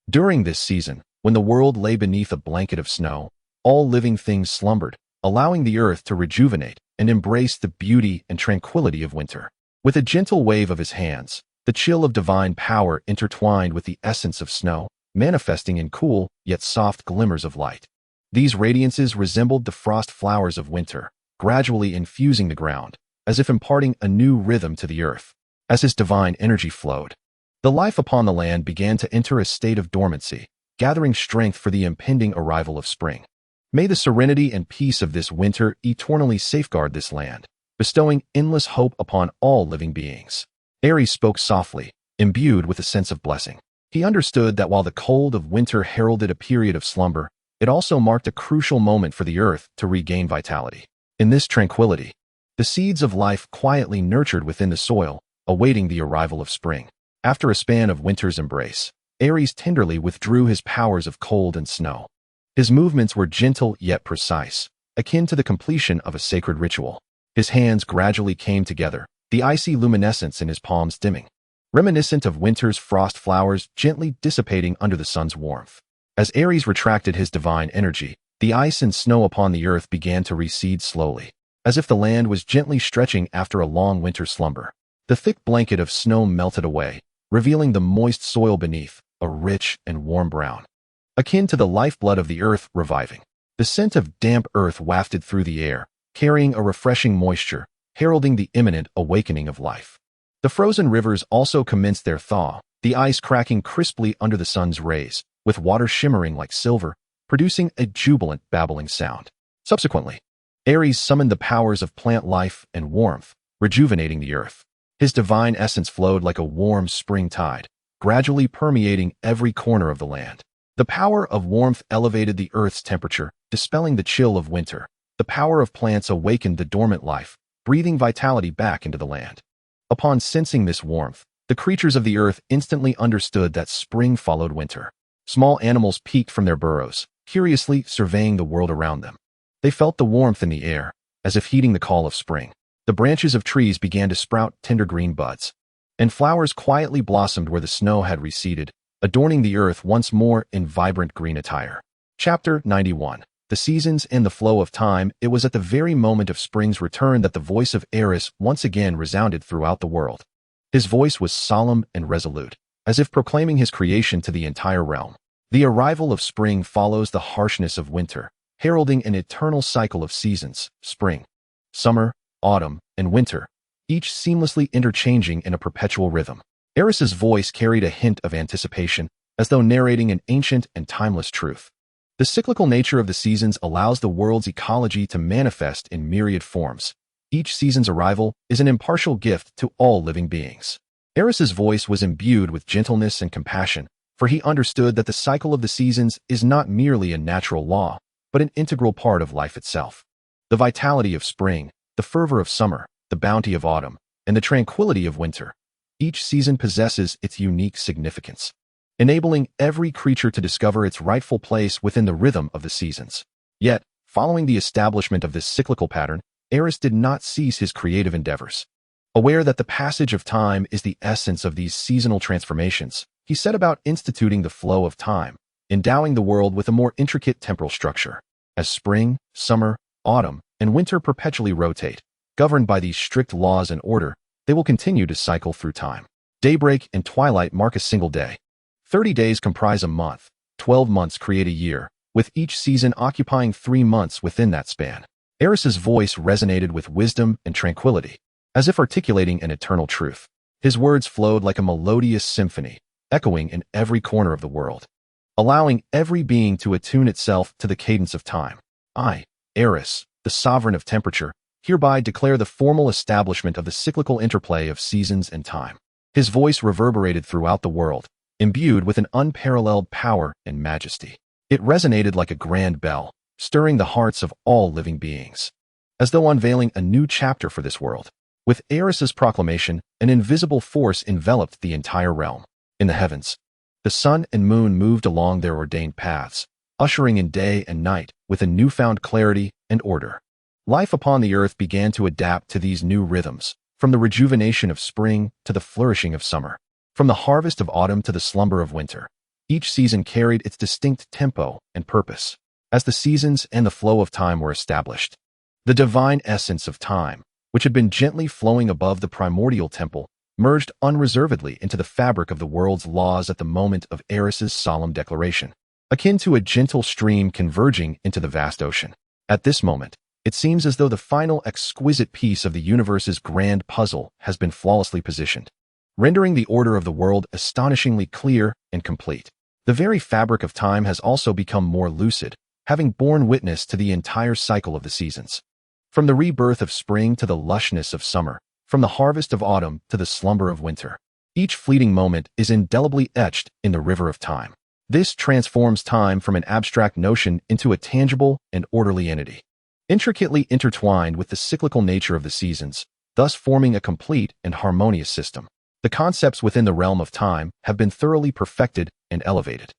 During this season, when the world lay beneath a blanket of snow, all living things slumbered, allowing the earth to rejuvenate and embrace the beauty and tranquility of winter. With a gentle wave of his hands, the chill of divine power intertwined with the essence of snow, manifesting in cool yet soft glimmers of light. These radiances resembled the frost flowers of winter, gradually infusing the ground, as if imparting a new rhythm to the earth. As his divine energy flowed, the life upon the land began to enter a state of dormancy, gathering strength for the impending arrival of spring. May the serenity and peace of this winter eternally safeguard this land, bestowing endless hope upon all living beings. Aerys spoke softly, imbued with a sense of blessing. He understood that while the cold of winter heralded a period of slumber, it also marked a crucial moment for the earth to regain vitality. In this tranquility, the seeds of life quietly nurtured within the soil, awaiting the arrival of spring. After a span of winter's embrace, Aerys tenderly withdrew his powers of cold and snow. His movements were gentle yet precise, akin to the completion of a sacred ritual. His hands gradually came together, the icy luminescence in his palms dimming, reminiscent of winter's frost flowers gently dissipating under the sun's warmth. As Aerys retracted his divine energy, the ice and snow upon the earth began to recede slowly, as if the land was gently stretching after a long winter slumber. The thick blanket of snow melted away, revealing the moist soil beneath, a rich and warm brown, akin to the lifeblood of the earth reviving. The scent of damp earth wafted through the air, carrying a refreshing moisture, heralding the imminent awakening of life. The frozen rivers also commenced their thaw, the ice cracking crisply under the sun's rays, with water shimmering like silver, producing a jubilant babbling sound. Subsequently, Aerys summoned the powers of plant life and warmth, rejuvenating the earth. His divine essence flowed like a warm spring tide, gradually permeating every corner of the land. The power of warmth elevated the earth's temperature, dispelling the chill of winter. The power of plants awakened the dormant life, breathing vitality back into the land. Upon sensing this warmth, the creatures of the earth instantly understood that spring followed winter. Small animals peeked from their burrows, curiously surveying the world around them. They felt the warmth in the air, as if heeding the call of spring. The branches of trees began to sprout tender green buds, and flowers quietly blossomed where the snow had receded, adorning the earth once more in vibrant green attire. Chapter 91. The Seasons and the Flow of Time. It was at the very moment of spring's return that the voice of Aerys once again resounded throughout the world. His voice was solemn and resolute, as if proclaiming his creation to the entire realm. The arrival of spring follows the harshness of winter, heralding an eternal cycle of seasons: spring, summer, autumn, and winter, each seamlessly interchanging in a perpetual rhythm. Aerys's voice carried a hint of anticipation, as though narrating an ancient and timeless truth. The cyclical nature of the seasons allows the world's ecology to manifest in myriad forms. Each season's arrival is an impartial gift to all living beings. Aerys's voice was imbued with gentleness and compassion, for he understood that the cycle of the seasons is not merely a natural law, but an integral part of life itself. The vitality of spring, the fervor of summer, the bounty of autumn, and the tranquility of winter. Each season possesses its unique significance, enabling every creature to discover its rightful place within the rhythm of the seasons. Yet, following the establishment of this cyclical pattern, Aerys did not cease his creative endeavors. Aware that the passage of time is the essence of these seasonal transformations, he set about instituting the flow of time, endowing the world with a more intricate temporal structure. As spring, summer, autumn, and winter perpetually rotate, governed by these strict laws and order, they will continue to cycle through time. Daybreak and twilight mark a single day. 30 days comprise a month, 12 months create a year, with each season occupying 3 months within that span. Aerys's voice resonated with wisdom and tranquility, as if articulating an eternal truth. His words flowed like a melodious symphony, echoing in every corner of the world, allowing every being to attune itself to the cadence of time. I, Aerys, the sovereign of temperature, hereby declare the formal establishment of the cyclical interplay of seasons and time. His voice reverberated throughout the world, imbued with an unparalleled power and majesty. It resonated like a grand bell, stirring the hearts of all living beings, as though unveiling a new chapter for this world. With Aerys's proclamation, an invisible force enveloped the entire realm. In the heavens, the sun and moon moved along their ordained paths, ushering in day and night with a newfound clarity and order. Life upon the earth began to adapt to these new rhythms, from the rejuvenation of spring to the flourishing of summer, from the harvest of autumn to the slumber of winter. Each season carried its distinct tempo and purpose. As the seasons and the flow of time were established, the divine essence of time, which had been gently flowing above the primordial temple, merged unreservedly into the fabric of the world's laws at the moment of Aerys's solemn declaration, akin to a gentle stream converging into the vast ocean. At this moment, it seems as though the final exquisite piece of the universe's grand puzzle has been flawlessly positioned, rendering the order of the world astonishingly clear and complete. The very fabric of time has also become more lucid, having borne witness to the entire cycle of the seasons. From the rebirth of spring to the lushness of summer, from the harvest of autumn to the slumber of winter, each fleeting moment is indelibly etched in the river of time. This transforms time from an abstract notion into a tangible and orderly entity, intricately intertwined with the cyclical nature of the seasons, thus forming a complete and harmonious system. The concepts within the realm of time have been thoroughly perfected and elevated.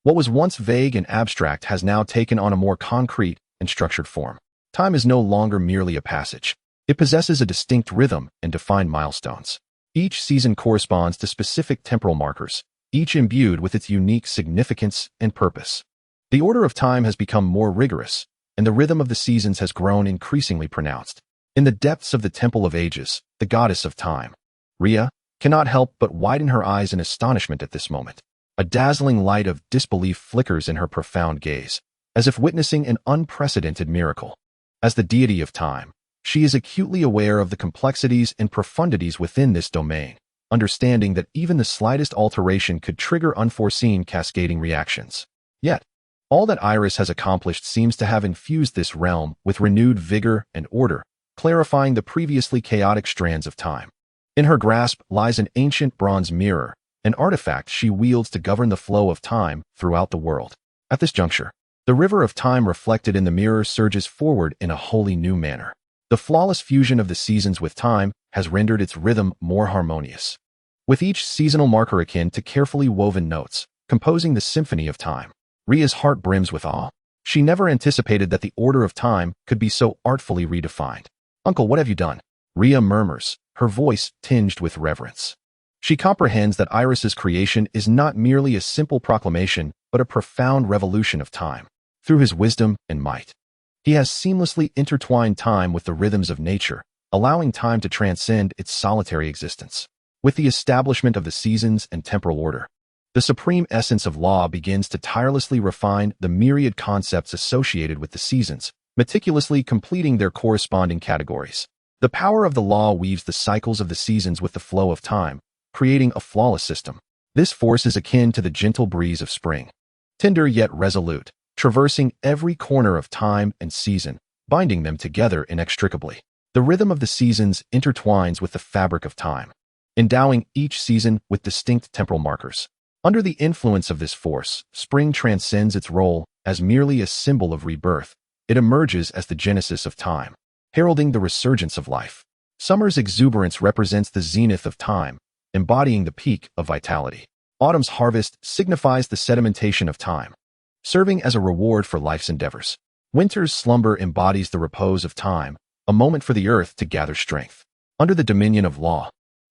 What was once vague and abstract has now taken on a more concrete and structured form. Time is no longer merely a passage. It possesses a distinct rhythm and defined milestones. Each season corresponds to specific temporal markers, each imbued with its unique significance and purpose. The order of time has become more rigorous, and the rhythm of the seasons has grown increasingly pronounced. In the depths of the Temple of Ages, the goddess of time, Rhea cannot help but widen her eyes in astonishment at this moment. A dazzling light of disbelief flickers in her profound gaze, as if witnessing an unprecedented miracle. As the deity of time, she is acutely aware of the complexities and profundities within this domain, understanding that even the slightest alteration could trigger unforeseen cascading reactions. Yet, all that Aerys has accomplished seems to have infused this realm with renewed vigor and order, clarifying the previously chaotic strands of time. In her grasp lies an ancient bronze mirror, an artifact she wields to govern the flow of time throughout the world. At this juncture, the river of time reflected in the mirror surges forward in a wholly new manner. The flawless fusion of the seasons with time has rendered its rhythm more harmonious, with each seasonal marker akin to carefully woven notes, composing the symphony of time. Rhea's heart brims with awe. She never anticipated that the order of time could be so artfully redefined. "Uncle, what have you done?" Rhea murmurs, her voice tinged with reverence. She comprehends that Aerys's creation is not merely a simple proclamation, but a profound revolution of time. Through his wisdom and might, he has seamlessly intertwined time with the rhythms of nature, allowing time to transcend its solitary existence. With the establishment of the seasons and temporal order, the supreme essence of law begins to tirelessly refine the myriad concepts associated with the seasons, meticulously completing their corresponding categories. The power of the law weaves the cycles of the seasons with the flow of time, creating a flawless system. This force is akin to the gentle breeze of spring, tender yet resolute, traversing every corner of time and season, binding them together inextricably. The rhythm of the seasons intertwines with the fabric of time, endowing each season with distinct temporal markers. Under the influence of this force, spring transcends its role as merely a symbol of rebirth. It emerges as the genesis of time, heralding the resurgence of life. Summer's exuberance represents the zenith of time, embodying the peak of vitality. Autumn's harvest signifies the sedimentation of time, serving as a reward for life's endeavors. Winter's slumber embodies the repose of time, a moment for the earth to gather strength. Under the dominion of law,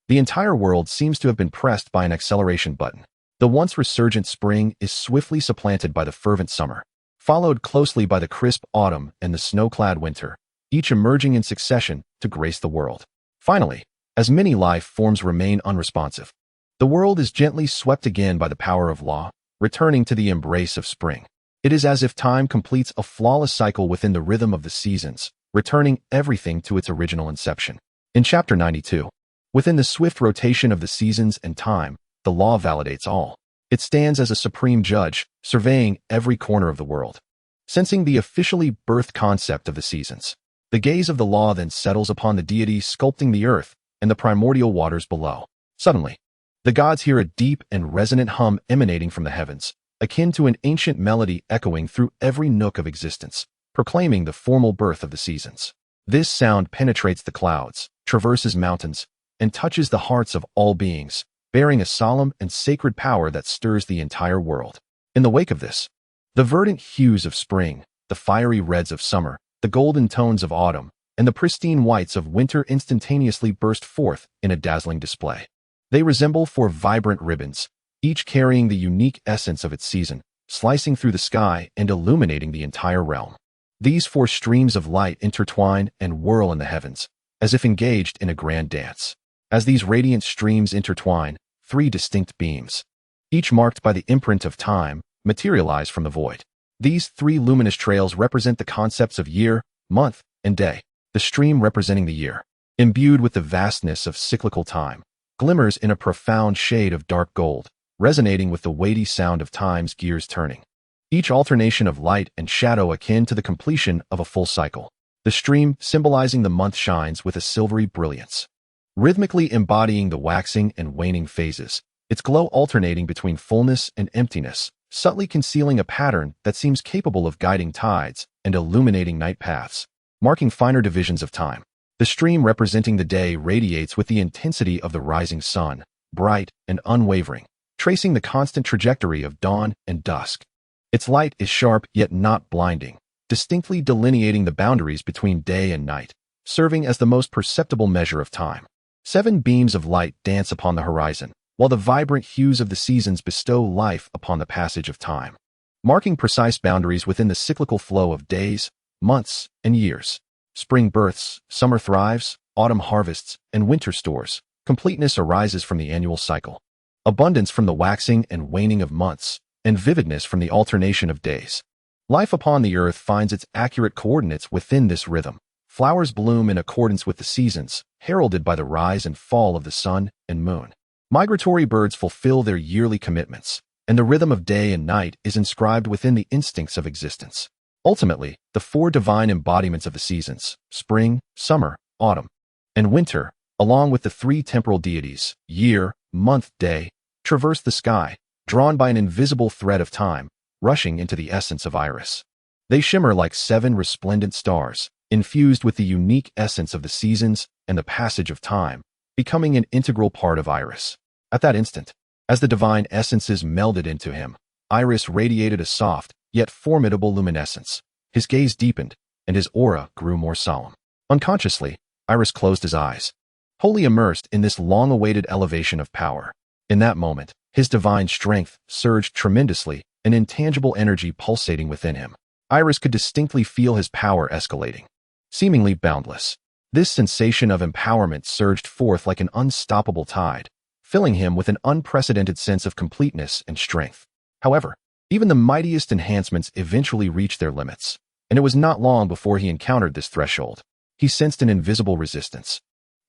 the entire world seems to have been pressed by an acceleration button. The once resurgent spring is swiftly supplanted by the fervent summer, followed closely by the crisp autumn and the snow-clad winter, each emerging in succession to grace the world. Finally, as many life forms remain unresponsive, the world is gently swept again by the power of law, returning to the embrace of spring. It is as if time completes a flawless cycle within the rhythm of the seasons, returning everything to its original inception. In Chapter 92, within the swift rotation of the seasons and time, the law validates all. It stands as a supreme judge, surveying every corner of the world. Sensing the officially birthed concept of the seasons, the gaze of the law then settles upon the deity sculpting the earth and the primordial waters below. Suddenly, the gods hear a deep and resonant hum emanating from the heavens, akin to an ancient melody echoing through every nook of existence, proclaiming the formal birth of the seasons. This sound penetrates the clouds, traverses mountains, and touches the hearts of all beings, bearing a solemn and sacred power that stirs the entire world. In the wake of this, the verdant hues of spring, the fiery reds of summer, the golden tones of autumn, and the pristine whites of winter instantaneously burst forth in a dazzling display. They resemble four vibrant ribbons, each carrying the unique essence of its season, slicing through the sky and illuminating the entire realm. These four streams of light intertwine and whirl in the heavens, as if engaged in a grand dance. As these radiant streams intertwine, three distinct beams, each marked by the imprint of time, materialize from the void. These three luminous trails represent the concepts of year, month, and day. The stream representing the year, imbued with the vastness of cyclical time, glimmers in a profound shade of dark gold, resonating with the weighty sound of time's gears turning. Each alternation of light and shadow akin to the completion of a full cycle. The stream, symbolizing the month, shines with a silvery brilliance, rhythmically embodying the waxing and waning phases, its glow alternating between fullness and emptiness, subtly concealing a pattern that seems capable of guiding tides and illuminating night paths, marking finer divisions of time. The stream representing the day radiates with the intensity of the rising sun, bright and unwavering, tracing the constant trajectory of dawn and dusk. Its light is sharp yet not blinding, distinctly delineating the boundaries between day and night, serving as the most perceptible measure of time. 7 beams of light dance upon the horizon, while the vibrant hues of the seasons bestow life upon the passage of time, marking precise boundaries within the cyclical flow of days, months, and years. Spring births, summer thrives, autumn harvests, and winter stores, Completeness arises from the annual cycle, abundance from the waxing and waning of months, and vividness from the alternation of days. Life upon the earth finds its accurate coordinates within this rhythm. Flowers bloom in accordance with the seasons, heralded by the rise and fall of the sun and moon. Migratory birds fulfill their yearly commitments, and the rhythm of day and night is inscribed within the instincts of existence. Ultimately, the four divine embodiments of the seasons, spring, summer, autumn, and winter, along with the three temporal deities, year, month, day, traverse the sky, drawn by an invisible thread of time, rushing into the essence of Aerys. They shimmer like 7 resplendent stars, infused with the unique essence of the seasons and the passage of time, becoming an integral part of Aerys. At that instant, as the divine essences melded into him, Aerys radiated a soft, yet formidable luminescence. His gaze deepened, and his aura grew more solemn. Unconsciously, Aerys closed his eyes, wholly immersed in this long-awaited elevation of power. In that moment, his divine strength surged tremendously, an intangible energy pulsating within him. Aerys could distinctly feel his power escalating, seemingly boundless. This sensation of empowerment surged forth like an unstoppable tide, filling him with an unprecedented sense of completeness and strength. However, even the mightiest enhancements eventually reached their limits, and it was not long before he encountered this threshold. He sensed an invisible resistance,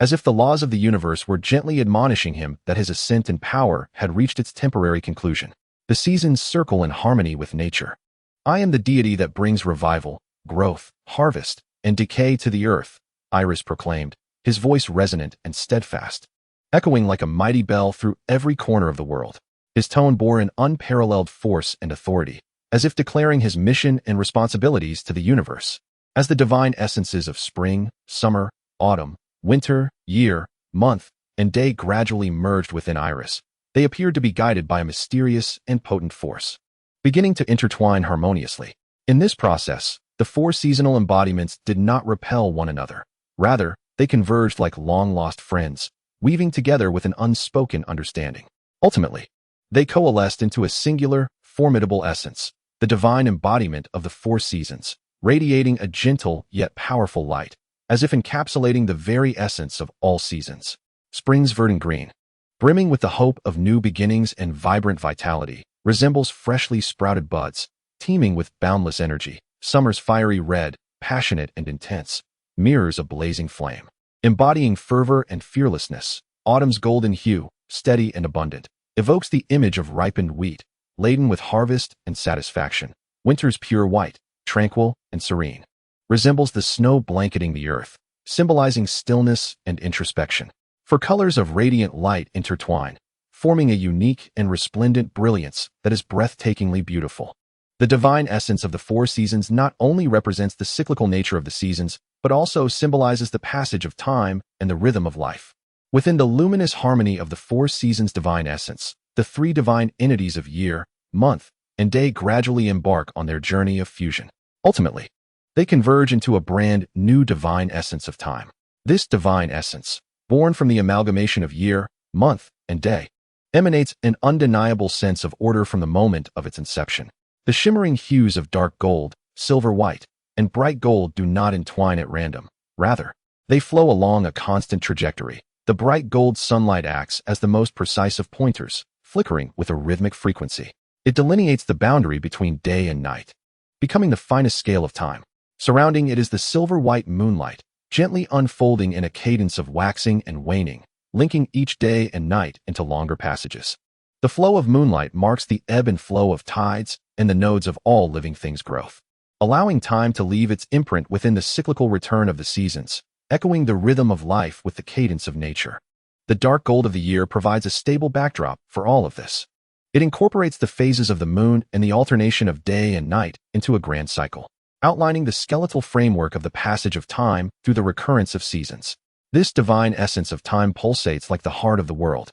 as if the laws of the universe were gently admonishing him that his ascent in power had reached its temporary conclusion. The seasons circle in harmony with nature. I am the deity that brings revival, growth, harvest, and decay to the earth, Aerys proclaimed, his voice resonant and steadfast, echoing like a mighty bell through every corner of the world. His tone bore an unparalleled force and authority, as if declaring his mission and responsibilities to the universe. As the divine essences of spring, summer, autumn, winter, year, month, and day gradually merged within Aerys, they appeared to be guided by a mysterious and potent force, beginning to intertwine harmoniously. In this process, the 4 seasonal embodiments did not repel one another. Rather, they converged like long-lost friends, weaving together with an unspoken understanding. Ultimately, they coalesced into a singular, formidable essence, the divine embodiment of the 4 seasons, radiating a gentle yet powerful light, as if encapsulating the very essence of all seasons. Spring's verdant green, brimming with the hope of new beginnings and vibrant vitality, resembles freshly sprouted buds, teeming with boundless energy. Summer's fiery red, passionate and intense, mirrors a blazing flame, embodying fervor and fearlessness. Autumn's golden hue, steady and abundant, evokes the image of ripened wheat, laden with harvest and satisfaction. Winter's pure white, tranquil and serene, resembles the snow blanketing the earth, symbolizing stillness and introspection. For colors of radiant light intertwine, forming a unique and resplendent brilliance that is breathtakingly beautiful. The divine essence of the 4 seasons not only represents the cyclical nature of the seasons, but also symbolizes the passage of time and the rhythm of life. Within the luminous harmony of the 4 seasons' divine essence, the 3 divine entities of year, month, and day gradually embark on their journey of fusion. Ultimately, they converge into a brand new divine essence of time. This divine essence, born from the amalgamation of year, month, and day, emanates an undeniable sense of order from the moment of its inception. The shimmering hues of dark gold, silver white, and bright gold do not entwine at random. Rather, they flow along a constant trajectory. The bright gold sunlight acts as the most precise of pointers, flickering with a rhythmic frequency. It delineates the boundary between day and night, becoming the finest scale of time. Surrounding it is the silver-white moonlight, gently unfolding in a cadence of waxing and waning, linking each day and night into longer passages. The flow of moonlight marks the ebb and flow of tides and the nodes of all living things' growth, allowing time to leave its imprint within the cyclical return of the seasons, echoing the rhythm of life with the cadence of nature. The dark gold of the year provides a stable backdrop for all of this. It incorporates the phases of the moon and the alternation of day and night into a grand cycle, outlining the skeletal framework of the passage of time through the recurrence of seasons. This divine essence of time pulsates like the heart of the world,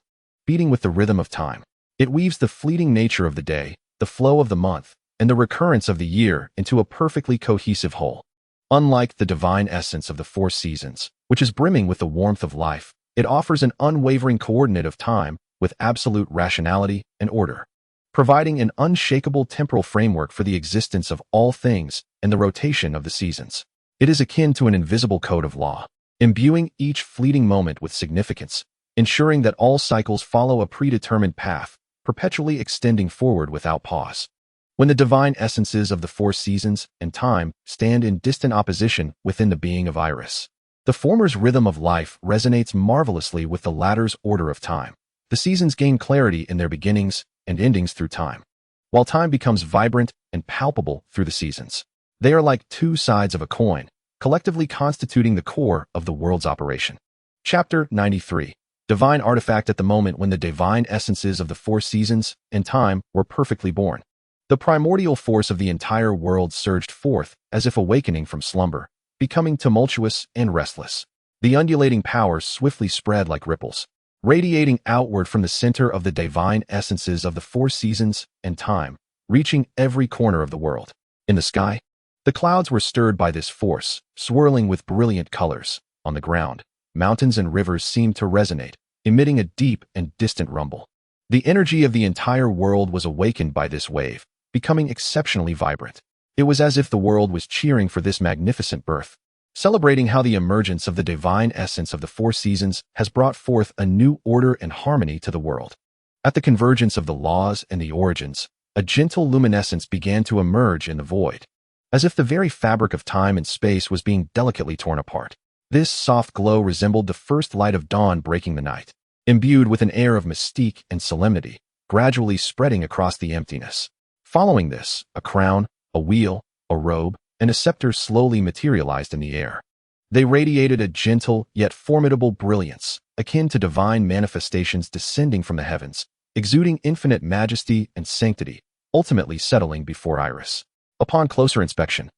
beating with the rhythm of time. It weaves the fleeting nature of the day, the flow of the month, and the recurrence of the year into a perfectly cohesive whole. Unlike the divine essence of the 4 seasons, which is brimming with the warmth of life, it offers an unwavering coordinate of time with absolute rationality and order, providing an unshakable temporal framework for the existence of all things and the rotation of the seasons. It is akin to an invisible code of law, imbuing each fleeting moment with significance, ensuring that all cycles follow a predetermined path, perpetually extending forward without pause. When the divine essences of the four seasons and time stand in distant opposition within the being of Aerys, the former's rhythm of life resonates marvelously with the latter's order of time. The seasons gain clarity in their beginnings and endings through time, while time becomes vibrant and palpable through the seasons. They are like two sides of a coin, collectively constituting the core of the world's operation. Chapter 93. Divine Artifact. At the moment when the divine essences of the four seasons and time were perfectly born, the primordial force of the entire world surged forth as if awakening from slumber, becoming tumultuous and restless. The undulating powers swiftly spread like ripples, radiating outward from the center of the divine essences of the four seasons and time, reaching every corner of the world. In the sky, the clouds were stirred by this force, swirling with brilliant colors. On the ground, mountains and rivers seemed to resonate, emitting a deep and distant rumble. The energy of the entire world was awakened by this wave, becoming exceptionally vibrant. It was as if the world was cheering for this magnificent birth, celebrating how the emergence of the divine essence of the four seasons has brought forth a new order and harmony to the world. At the convergence of the laws and the origins, a gentle luminescence began to emerge in the void, as if the very fabric of time and space was being delicately torn apart. This soft glow resembled the first light of dawn breaking the night, imbued with an air of mystique and solemnity, gradually spreading across the emptiness. Following this, a crown, a wheel, a robe, and a scepter slowly materialized in the air. They radiated a gentle yet formidable brilliance, akin to divine manifestations descending from the heavens, exuding infinite majesty and sanctity, ultimately settling before Aerys. Upon closer inspection,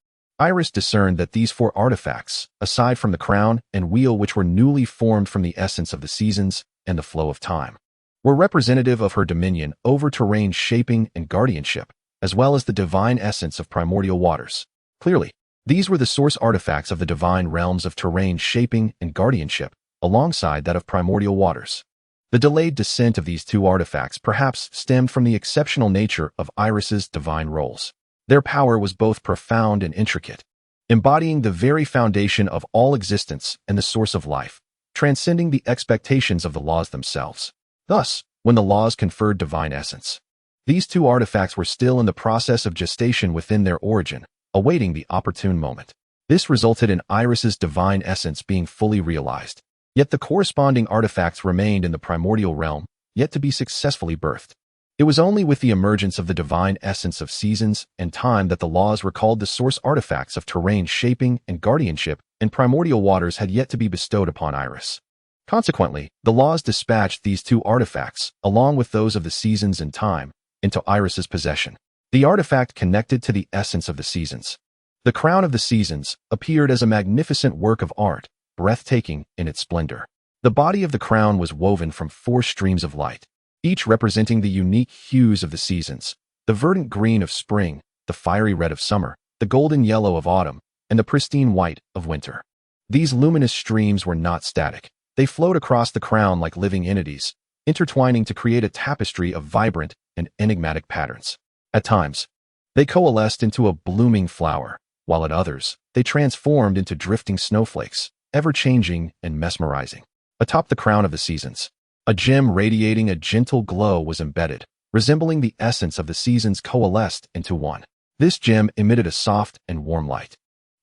Aerys discerned that these four artifacts, aside from the crown and wheel which were newly formed from the essence of the seasons and the flow of time, were representative of her dominion over terrain shaping and guardianship, as well as the divine essence of primordial waters. Clearly, these were the source artifacts of the divine realms of terrain shaping and guardianship, alongside that of primordial waters. The delayed descent of these two artifacts perhaps stemmed from the exceptional nature of Aerys's divine roles. Their power was both profound and intricate, embodying the very foundation of all existence and the source of life, transcending the expectations of the laws themselves. Thus, when the laws conferred divine essence, these two artifacts were still in the process of gestation within their origin, awaiting the opportune moment. This resulted in Aerys's divine essence being fully realized, yet the corresponding artifacts remained in the primordial realm, yet to be successfully birthed. It was only with the emergence of the divine essence of seasons and time that the laws recalled the source artifacts of terrain shaping and guardianship and primordial waters had yet to be bestowed upon Aerys. Consequently, the laws dispatched these two artifacts, along with those of the seasons and time, into Aerys's possession. The artifact connected to the essence of the seasons, the crown of the seasons, appeared as a magnificent work of art, breathtaking in its splendor. The body of the crown was woven from four streams of light, each representing the unique hues of the seasons: the verdant green of spring, the fiery red of summer, the golden yellow of autumn, and the pristine white of winter. These luminous streams were not static. They flowed across the crown like living entities, intertwining to create a tapestry of vibrant and enigmatic patterns. At times, they coalesced into a blooming flower, while at others, they transformed into drifting snowflakes, ever-changing and mesmerizing. Atop the crown of the seasons, a gem radiating a gentle glow was embedded, resembling the essence of the seasons coalesced into one. This gem emitted a soft and warm light,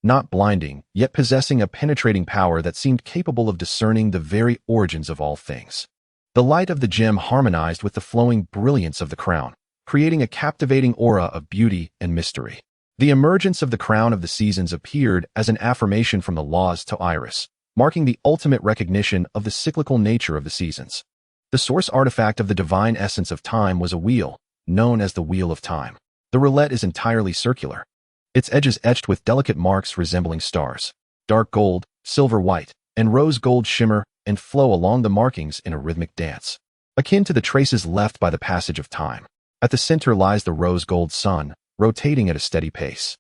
not blinding, yet possessing a penetrating power that seemed capable of discerning the very origins of all things. The light of the gem harmonized with the flowing brilliance of the crown, creating a captivating aura of beauty and mystery. The emergence of the crown of the seasons appeared as an affirmation from the laws to Aerys, marking the ultimate recognition of the cyclical nature of the seasons. The source artifact of the divine essence of time was a wheel, known as the Wheel of Time. The roulette is entirely circular, its edges etched with delicate marks resembling stars. Dark gold, silver white, and rose gold shimmer and flow along the markings in a rhythmic dance, akin to the traces left by the passage of time. At the center lies the rose gold sun, rotating at a steady pace,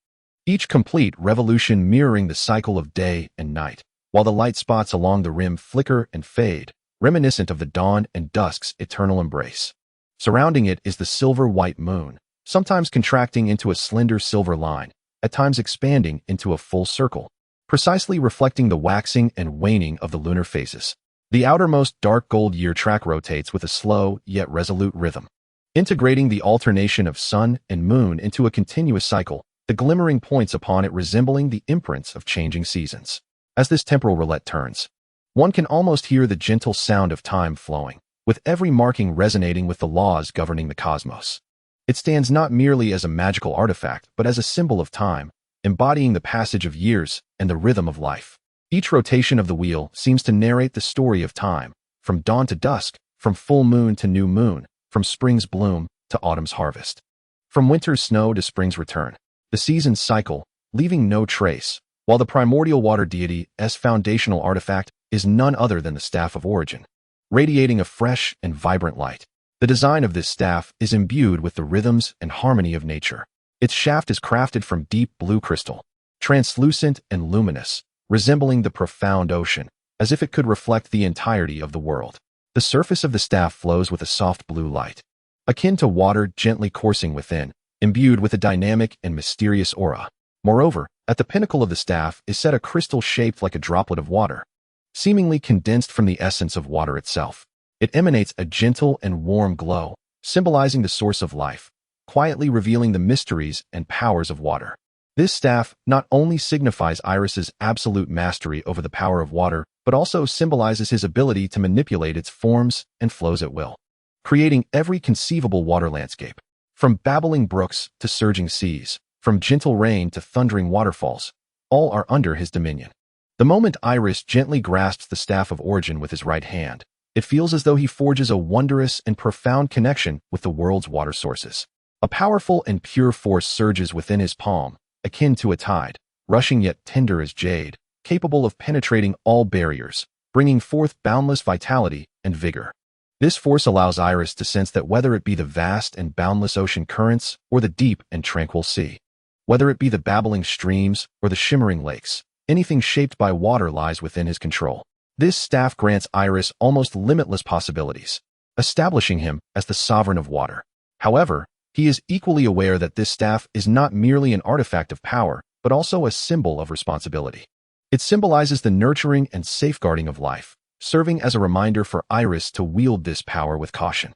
each complete revolution mirroring the cycle of day and night, while the light spots along the rim flicker and fade, reminiscent of the dawn and dusk's eternal embrace. Surrounding it is the silver-white moon, sometimes contracting into a slender silver line, at times expanding into a full circle, precisely reflecting the waxing and waning of the lunar phases. The outermost dark gold year track rotates with a slow yet resolute rhythm. Integrating the alternation of sun and moon into a continuous cycle, the glimmering points upon it resembling the imprints of changing seasons. As this temporal roulette turns, one can almost hear the gentle sound of time flowing, with every marking resonating with the laws governing the cosmos. It stands not merely as a magical artifact, but as a symbol of time, embodying the passage of years and the rhythm of life. Each rotation of the wheel seems to narrate the story of time, from dawn to dusk, from full moon to new moon, from spring's bloom to autumn's harvest. From winter's snow to spring's return, the seasons cycle, leaving no trace, while the primordial water deity's foundational artifact is none other than the Staff of Origin, radiating a fresh and vibrant light. The design of this staff is imbued with the rhythms and harmony of nature. Its shaft is crafted from deep blue crystal, translucent and luminous, resembling the profound ocean, as if it could reflect the entirety of the world. The surface of the staff flows with a soft blue light, akin to water gently coursing within, imbued with a dynamic and mysterious aura. Moreover, at the pinnacle of the staff is set a crystal shaped like a droplet of water, seemingly condensed from the essence of water itself. It emanates a gentle and warm glow, symbolizing the source of life, quietly revealing the mysteries and powers of water. This staff not only signifies Eris's absolute mastery over the power of water, but also symbolizes his ability to manipulate its forms and flows at will, creating every conceivable water landscape. From babbling brooks to surging seas, from gentle rain to thundering waterfalls, all are under his dominion. The moment Aerys gently grasps the Staff of Origin with his right hand, it feels as though he forges a wondrous and profound connection with the world's water sources. A powerful and pure force surges within his palm, akin to a tide, rushing yet tender as jade, capable of penetrating all barriers, bringing forth boundless vitality and vigor. This force allows Aerys to sense that whether it be the vast and boundless ocean currents or the deep and tranquil sea, whether it be the babbling streams or the shimmering lakes, anything shaped by water lies within his control. This staff grants Aerys almost limitless possibilities, establishing him as the sovereign of water. However, he is equally aware that this staff is not merely an artifact of power, but also a symbol of responsibility. It symbolizes the nurturing and safeguarding of life, serving as a reminder for Aerys to wield this power with caution.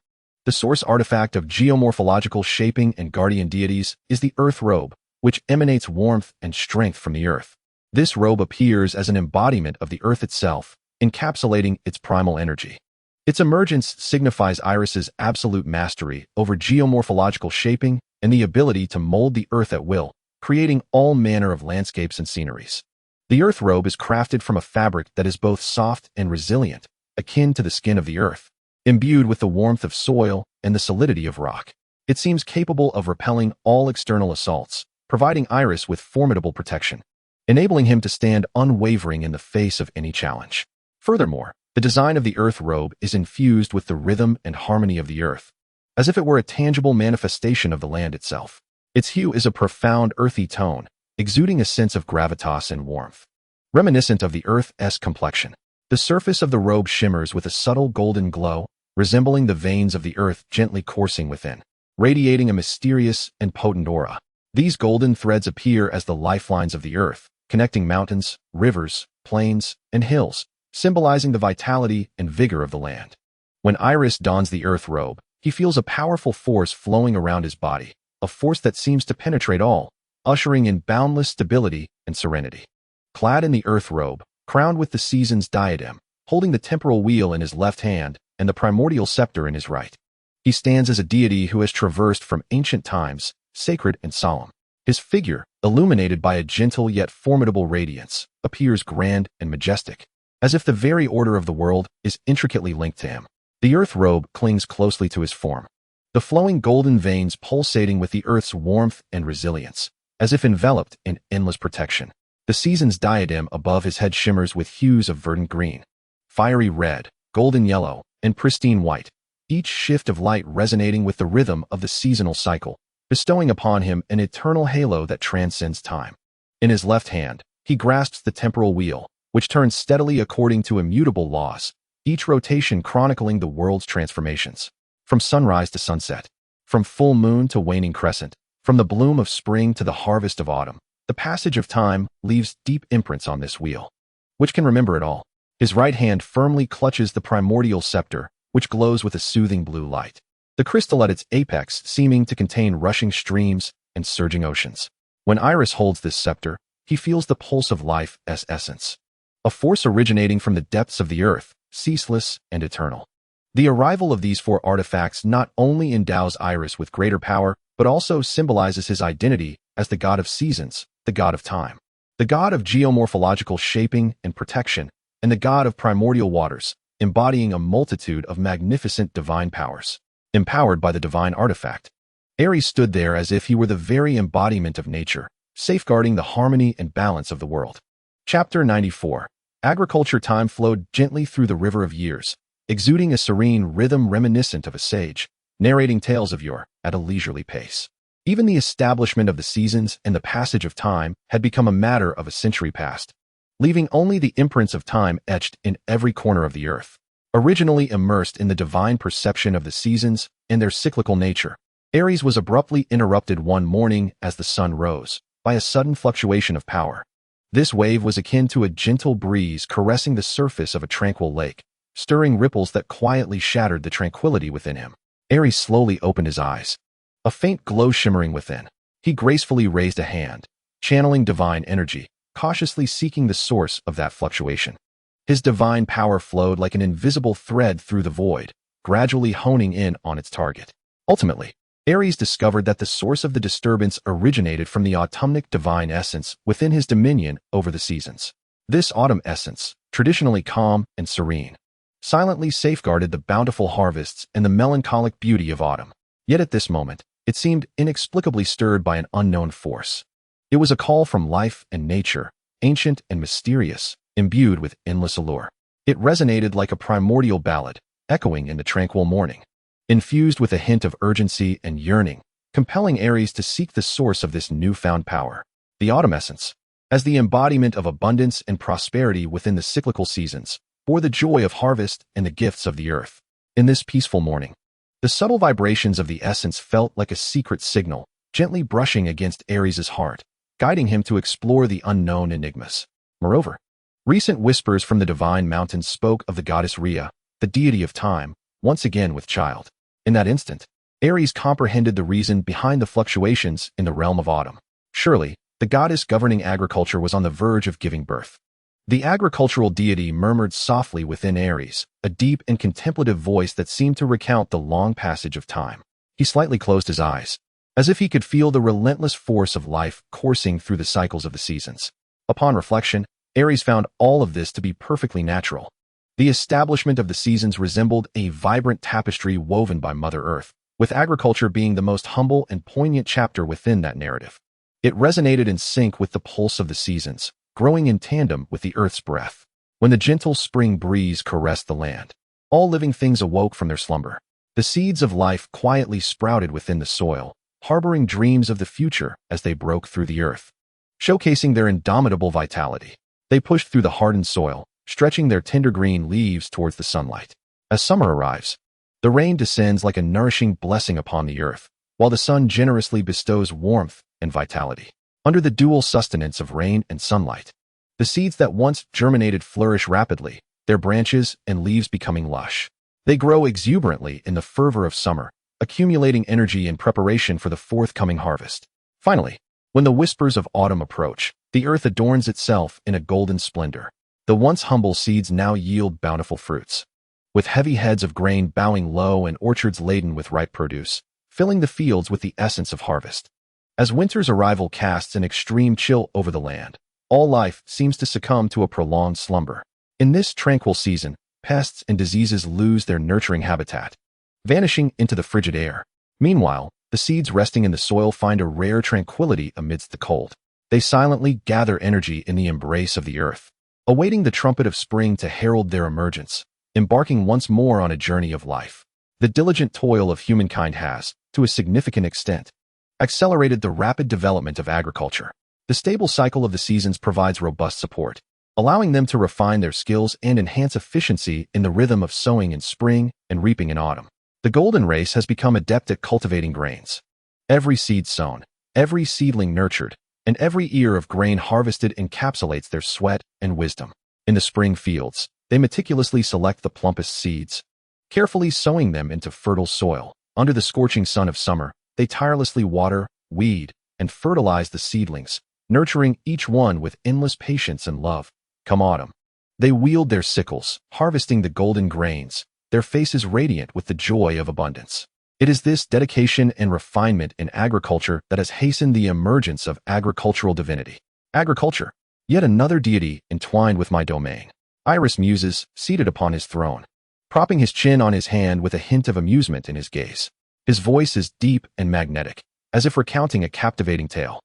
The source artifact of geomorphological shaping and guardian deities is the Earth Robe, which emanates warmth and strength from the Earth. This robe appears as an embodiment of the Earth itself, encapsulating its primal energy. Its emergence signifies Aerys's absolute mastery over geomorphological shaping and the ability to mold the Earth at will, creating all manner of landscapes and sceneries. The Earth Robe is crafted from a fabric that is both soft and resilient, akin to the skin of the Earth. Imbued with the warmth of soil and the solidity of rock, it seems capable of repelling all external assaults, providing Aerys with formidable protection, enabling him to stand unwavering in the face of any challenge. Furthermore, the design of the Earth Robe is infused with the rhythm and harmony of the Earth, as if it were a tangible manifestation of the land itself. Its hue is a profound earthy tone, exuding a sense of gravitas and warmth, reminiscent of the Earth's complexion. The surface of the robe shimmers with a subtle golden glow, resembling the veins of the Earth gently coursing within, radiating a mysterious and potent aura. These golden threads appear as the lifelines of the Earth, connecting mountains, rivers, plains, and hills, symbolizing the vitality and vigor of the land. When Aerys dons the Earth Robe, he feels a powerful force flowing around his body, a force that seems to penetrate all, ushering in boundless stability and serenity. Clad in the Earth Robe, crowned with the season's diadem, holding the temporal wheel in his left hand and the primordial scepter in his right, he stands as a deity who has traversed from ancient times, sacred and solemn. His figure, illuminated by a gentle yet formidable radiance, appears grand and majestic, as if the very order of the world is intricately linked to him. The Earth Robe clings closely to his form, the flowing golden veins pulsating with the Earth's warmth and resilience, as if enveloped in endless protection. The season's diadem above his head shimmers with hues of verdant green, fiery red, golden yellow, and pristine white, each shift of light resonating with the rhythm of the seasonal cycle, bestowing upon him an eternal halo that transcends time. In his left hand, he grasps the temporal wheel, which turns steadily according to immutable laws, each rotation chronicling the world's transformations. From sunrise to sunset, from full moon to waning crescent, from the bloom of spring to the harvest of autumn, the passage of time leaves deep imprints on this wheel, which can remember it all. His right hand firmly clutches the primordial scepter, which glows with a soothing blue light. The crystal at its apex seeming to contain rushing streams and surging oceans. When Aerys holds this scepter, he feels the pulse of life as essence, a force originating from the depths of the earth, ceaseless and eternal. The arrival of these four artifacts not only endows Aerys with greater power, but also symbolizes his identity as the god of seasons, the god of time, the god of geomorphological shaping and protection, and the god of primordial waters, embodying a multitude of magnificent divine powers. Empowered by the divine artifact, Aerys stood there as if he were the very embodiment of nature, safeguarding the harmony and balance of the world. Chapter 94. Agriculture. Time flowed gently through the river of years, exuding a serene rhythm reminiscent of a sage, narrating tales of yore at a leisurely pace. Even the establishment of the seasons and the passage of time had become a matter of a century past, leaving only the imprints of time etched in every corner of the earth. Originally immersed in the divine perception of the seasons and their cyclical nature, Aerys was abruptly interrupted one morning as the sun rose, by a sudden fluctuation of power. This wave was akin to a gentle breeze caressing the surface of a tranquil lake, stirring ripples that quietly shattered the tranquility within him. Aerys slowly opened his eyes, a faint glow shimmering within. He gracefully raised a hand, channeling divine energy, cautiously seeking the source of that fluctuation. His divine power flowed like an invisible thread through the void, gradually honing in on its target. Ultimately, Aerys discovered that the source of the disturbance originated from the autumnic divine essence within his dominion over the seasons. This autumn essence, traditionally calm and serene, silently safeguarded the bountiful harvests and the melancholic beauty of autumn. Yet at this moment, it seemed inexplicably stirred by an unknown force. It was a call from life and nature, ancient and mysterious, imbued with endless allure. It resonated like a primordial ballad, echoing in the tranquil morning, infused with a hint of urgency and yearning, compelling Aerys to seek the source of this newfound power. The autumn essence, as the embodiment of abundance and prosperity within the cyclical seasons, bore the joy of harvest and the gifts of the earth. In this peaceful morning, the subtle vibrations of the essence felt like a secret signal, gently brushing against Aerys' heart, guiding him to explore the unknown enigmas. Moreover, recent whispers from the divine mountains spoke of the goddess Rhea, the deity of time, once again with child. In that instant, Aerys comprehended the reason behind the fluctuations in the realm of autumn. Surely, the goddess governing agriculture was on the verge of giving birth. The agricultural deity murmured softly within Aerys, a deep and contemplative voice that seemed to recount the long passage of time. He slightly closed his eyes, as if he could feel the relentless force of life coursing through the cycles of the seasons. Upon reflection, Aerys found all of this to be perfectly natural. The establishment of the seasons resembled a vibrant tapestry woven by Mother Earth, with agriculture being the most humble and poignant chapter within that narrative. It resonated in sync with the pulse of the seasons, growing in tandem with the earth's breath. When the gentle spring breeze caressed the land, all living things awoke from their slumber. The seeds of life quietly sprouted within the soil, harboring dreams of the future as they broke through the earth. Showcasing their indomitable vitality, they pushed through the hardened soil, stretching their tender green leaves towards the sunlight. As summer arrives, the rain descends like a nourishing blessing upon the earth, while the sun generously bestows warmth and vitality. Under the dual sustenance of rain and sunlight, the seeds that once germinated flourish rapidly, their branches and leaves becoming lush. They grow exuberantly in the fervor of summer, accumulating energy in preparation for the forthcoming harvest. Finally, when the whispers of autumn approach, the earth adorns itself in a golden splendor. The once humble seeds now yield bountiful fruits, with heavy heads of grain bowing low and orchards laden with ripe produce, filling the fields with the essence of harvest. As winter's arrival casts an extreme chill over the land, all life seems to succumb to a prolonged slumber. In this tranquil season, pests and diseases lose their nurturing habitat, vanishing into the frigid air. Meanwhile, the seeds resting in the soil find a rare tranquility amidst the cold. They silently gather energy in the embrace of the earth, awaiting the trumpet of spring to herald their emergence, embarking once more on a journey of life. The diligent toil of humankind has, to a significant extent, accelerated the rapid development of agriculture. The stable cycle of the seasons provides robust support, allowing them to refine their skills and enhance efficiency in the rhythm of sowing in spring and reaping in autumn. The golden race has become adept at cultivating grains. Every seed sown, every seedling nurtured, and every ear of grain harvested encapsulates their sweat and wisdom. In the spring fields, They meticulously select the plumpest seeds, carefully sowing them into fertile soil. Under the scorching sun of summer, they tirelessly water, weed, and fertilize the seedlings, nurturing each one with endless patience and love. Come autumn, they wield their sickles, harvesting the golden grains, their faces radiant with the joy of abundance. It is this dedication and refinement in agriculture that has hastened the emergence of agricultural divinity. Agriculture, yet another deity entwined with my domain. Aerys muses, seated upon his throne, propping his chin on his hand with a hint of amusement in his gaze. His voice is deep and magnetic, as if recounting a captivating tale.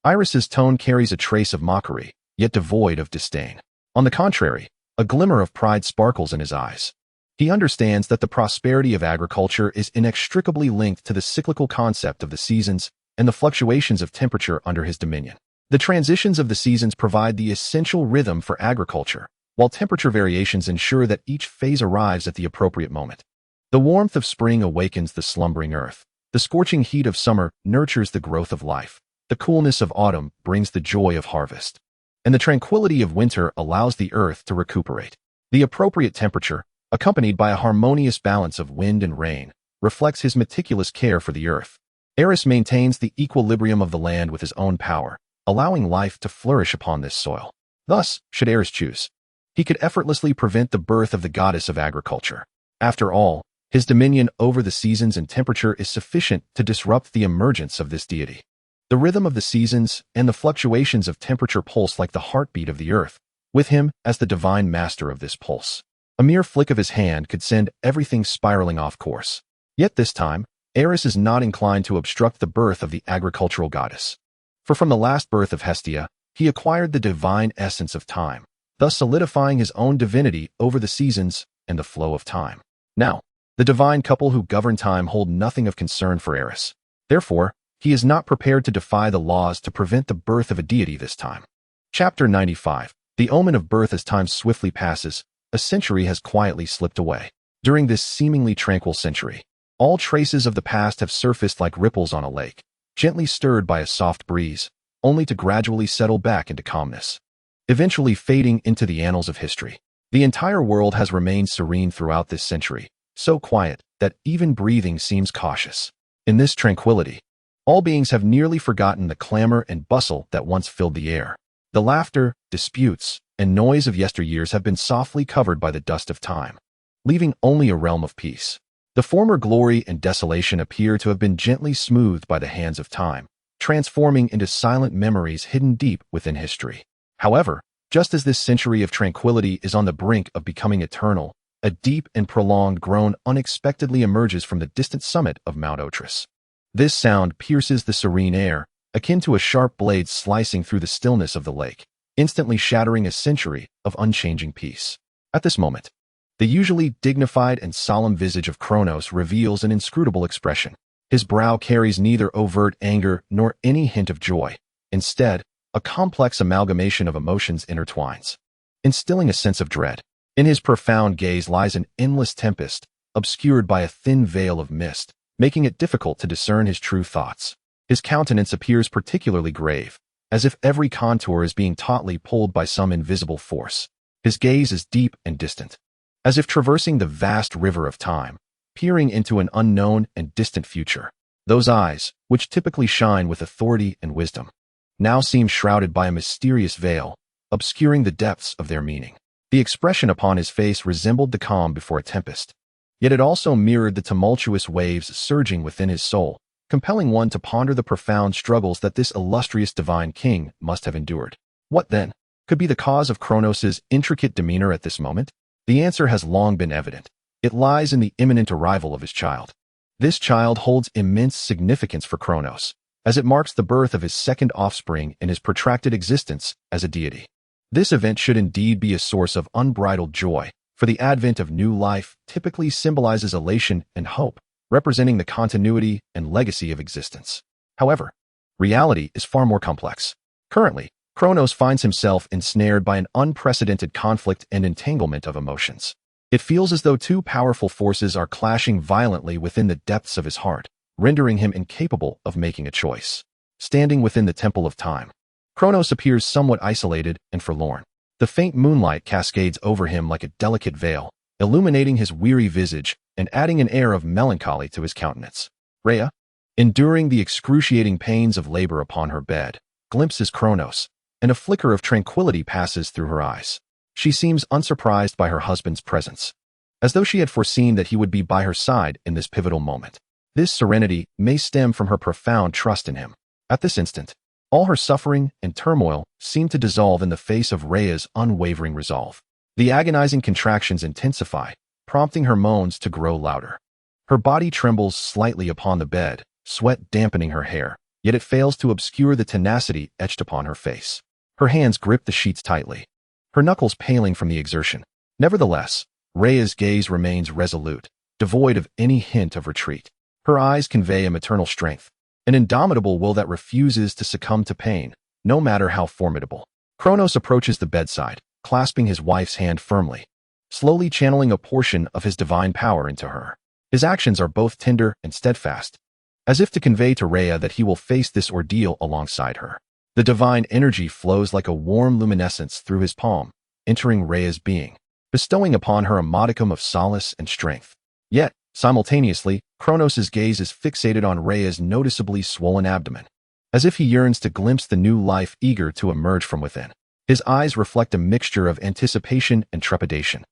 Aerys's tone carries a trace of mockery, yet devoid of disdain. On the contrary, a glimmer of pride sparkles in his eyes. He understands that the prosperity of agriculture is inextricably linked to the cyclical concept of the seasons and the fluctuations of temperature under his dominion. The transitions of the seasons provide the essential rhythm for agriculture, while temperature variations ensure that each phase arrives at the appropriate moment. The warmth of spring awakens the slumbering earth. The scorching heat of summer nurtures the growth of life. The coolness of autumn brings the joy of harvest. And the tranquility of winter allows the earth to recuperate. The appropriate temperature, accompanied by a harmonious balance of wind and rain, reflects his meticulous care for the earth. Eros maintains the equilibrium of the land with his own power, allowing life to flourish upon this soil. Thus, should Eros choose, he could effortlessly prevent the birth of the goddess of agriculture. After all, his dominion over the seasons and temperature is sufficient to disrupt the emergence of this deity. The rhythm of the seasons and the fluctuations of temperature pulse like the heartbeat of the earth, with him as the divine master of this pulse. A mere flick of his hand could send everything spiraling off course. Yet this time, Aerys is not inclined to obstruct the birth of the agricultural goddess. For from the last birth of Hestia, he acquired the divine essence of time, thus solidifying his own divinity over the seasons and the flow of time. Now, the divine couple who govern time hold nothing of concern for Aerys. Therefore, he is not prepared to defy the laws to prevent the birth of a deity this time. Chapter 95. The omen of birth. As time swiftly passes, a century has quietly slipped away. During this seemingly tranquil century, all traces of the past have surfaced like ripples on a lake, gently stirred by a soft breeze, only to gradually settle back into calmness, eventually fading into the annals of history. The entire world has remained serene throughout this century, so quiet that even breathing seems cautious. In this tranquility, all beings have nearly forgotten the clamor and bustle that once filled the air. The laughter, disputes, and noise of yesteryears have been softly covered by the dust of time, leaving only a realm of peace. The former glory and desolation appear to have been gently smoothed by the hands of time, transforming into silent memories hidden deep within history. However, just as this century of tranquility is on the brink of becoming eternal, a deep and prolonged groan unexpectedly emerges from the distant summit of Mount Otris. This sound pierces the serene air, akin to a sharp blade slicing through the stillness of the lake, instantly shattering a century of unchanging peace. At this moment, the usually dignified and solemn visage of Kronos reveals an inscrutable expression. His brow carries neither overt anger nor any hint of joy. Instead, a complex amalgamation of emotions intertwines, instilling a sense of dread. In his profound gaze lies an endless tempest, obscured by a thin veil of mist, making it difficult to discern his true thoughts. His countenance appears particularly grave, as if every contour is being tautly pulled by some invisible force. His gaze is deep and distant, as if traversing the vast river of time, peering into an unknown and distant future. Those eyes, which typically shine with authority and wisdom, now seem shrouded by a mysterious veil, obscuring the depths of their meaning. The expression upon his face resembled the calm before a tempest, yet it also mirrored the tumultuous waves surging within his soul, compelling one to ponder the profound struggles that this illustrious divine king must have endured. What, then, could be the cause of Kronos' intricate demeanor at this moment? The answer has long been evident. It lies in the imminent arrival of his child. This child holds immense significance for Kronos, as it marks the birth of his second offspring in his protracted existence as a deity. This event should indeed be a source of unbridled joy, for the advent of new life typically symbolizes elation and hope, representing the continuity and legacy of existence. However, reality is far more complex. Currently, Kronos finds himself ensnared by an unprecedented conflict and entanglement of emotions. It feels as though two powerful forces are clashing violently within the depths of his heart, rendering him incapable of making a choice. Standing within the temple of time, Kronos appears somewhat isolated and forlorn. The faint moonlight cascades over him like a delicate veil, illuminating his weary visage and adding an air of melancholy to his countenance. Rhea, enduring the excruciating pains of labor upon her bed, glimpses Kronos, and a flicker of tranquility passes through her eyes. She seems unsurprised by her husband's presence, as though she had foreseen that he would be by her side in this pivotal moment. This serenity may stem from her profound trust in him. At this instant, all her suffering and turmoil seem to dissolve in the face of Rhea's unwavering resolve. The agonizing contractions intensify, prompting her moans to grow louder. Her body trembles slightly upon the bed, sweat dampening her hair, yet it fails to obscure the tenacity etched upon her face. Her hands grip the sheets tightly, her knuckles paling from the exertion. Nevertheless, Rhea's gaze remains resolute, devoid of any hint of retreat. Her eyes convey a maternal strength, an indomitable will that refuses to succumb to pain, no matter how formidable. Kronos approaches the bedside, clasping his wife's hand firmly, slowly channeling a portion of his divine power into her. His actions are both tender and steadfast, as if to convey to Rhea that he will face this ordeal alongside her. The divine energy flows like a warm luminescence through his palm, entering Rhea's being, bestowing upon her a modicum of solace and strength. Yet, simultaneously, Kronos' gaze is fixated on Rhea's noticeably swollen abdomen, as if he yearns to glimpse the new life eager to emerge from within. His eyes reflect a mixture of anticipation and trepidation,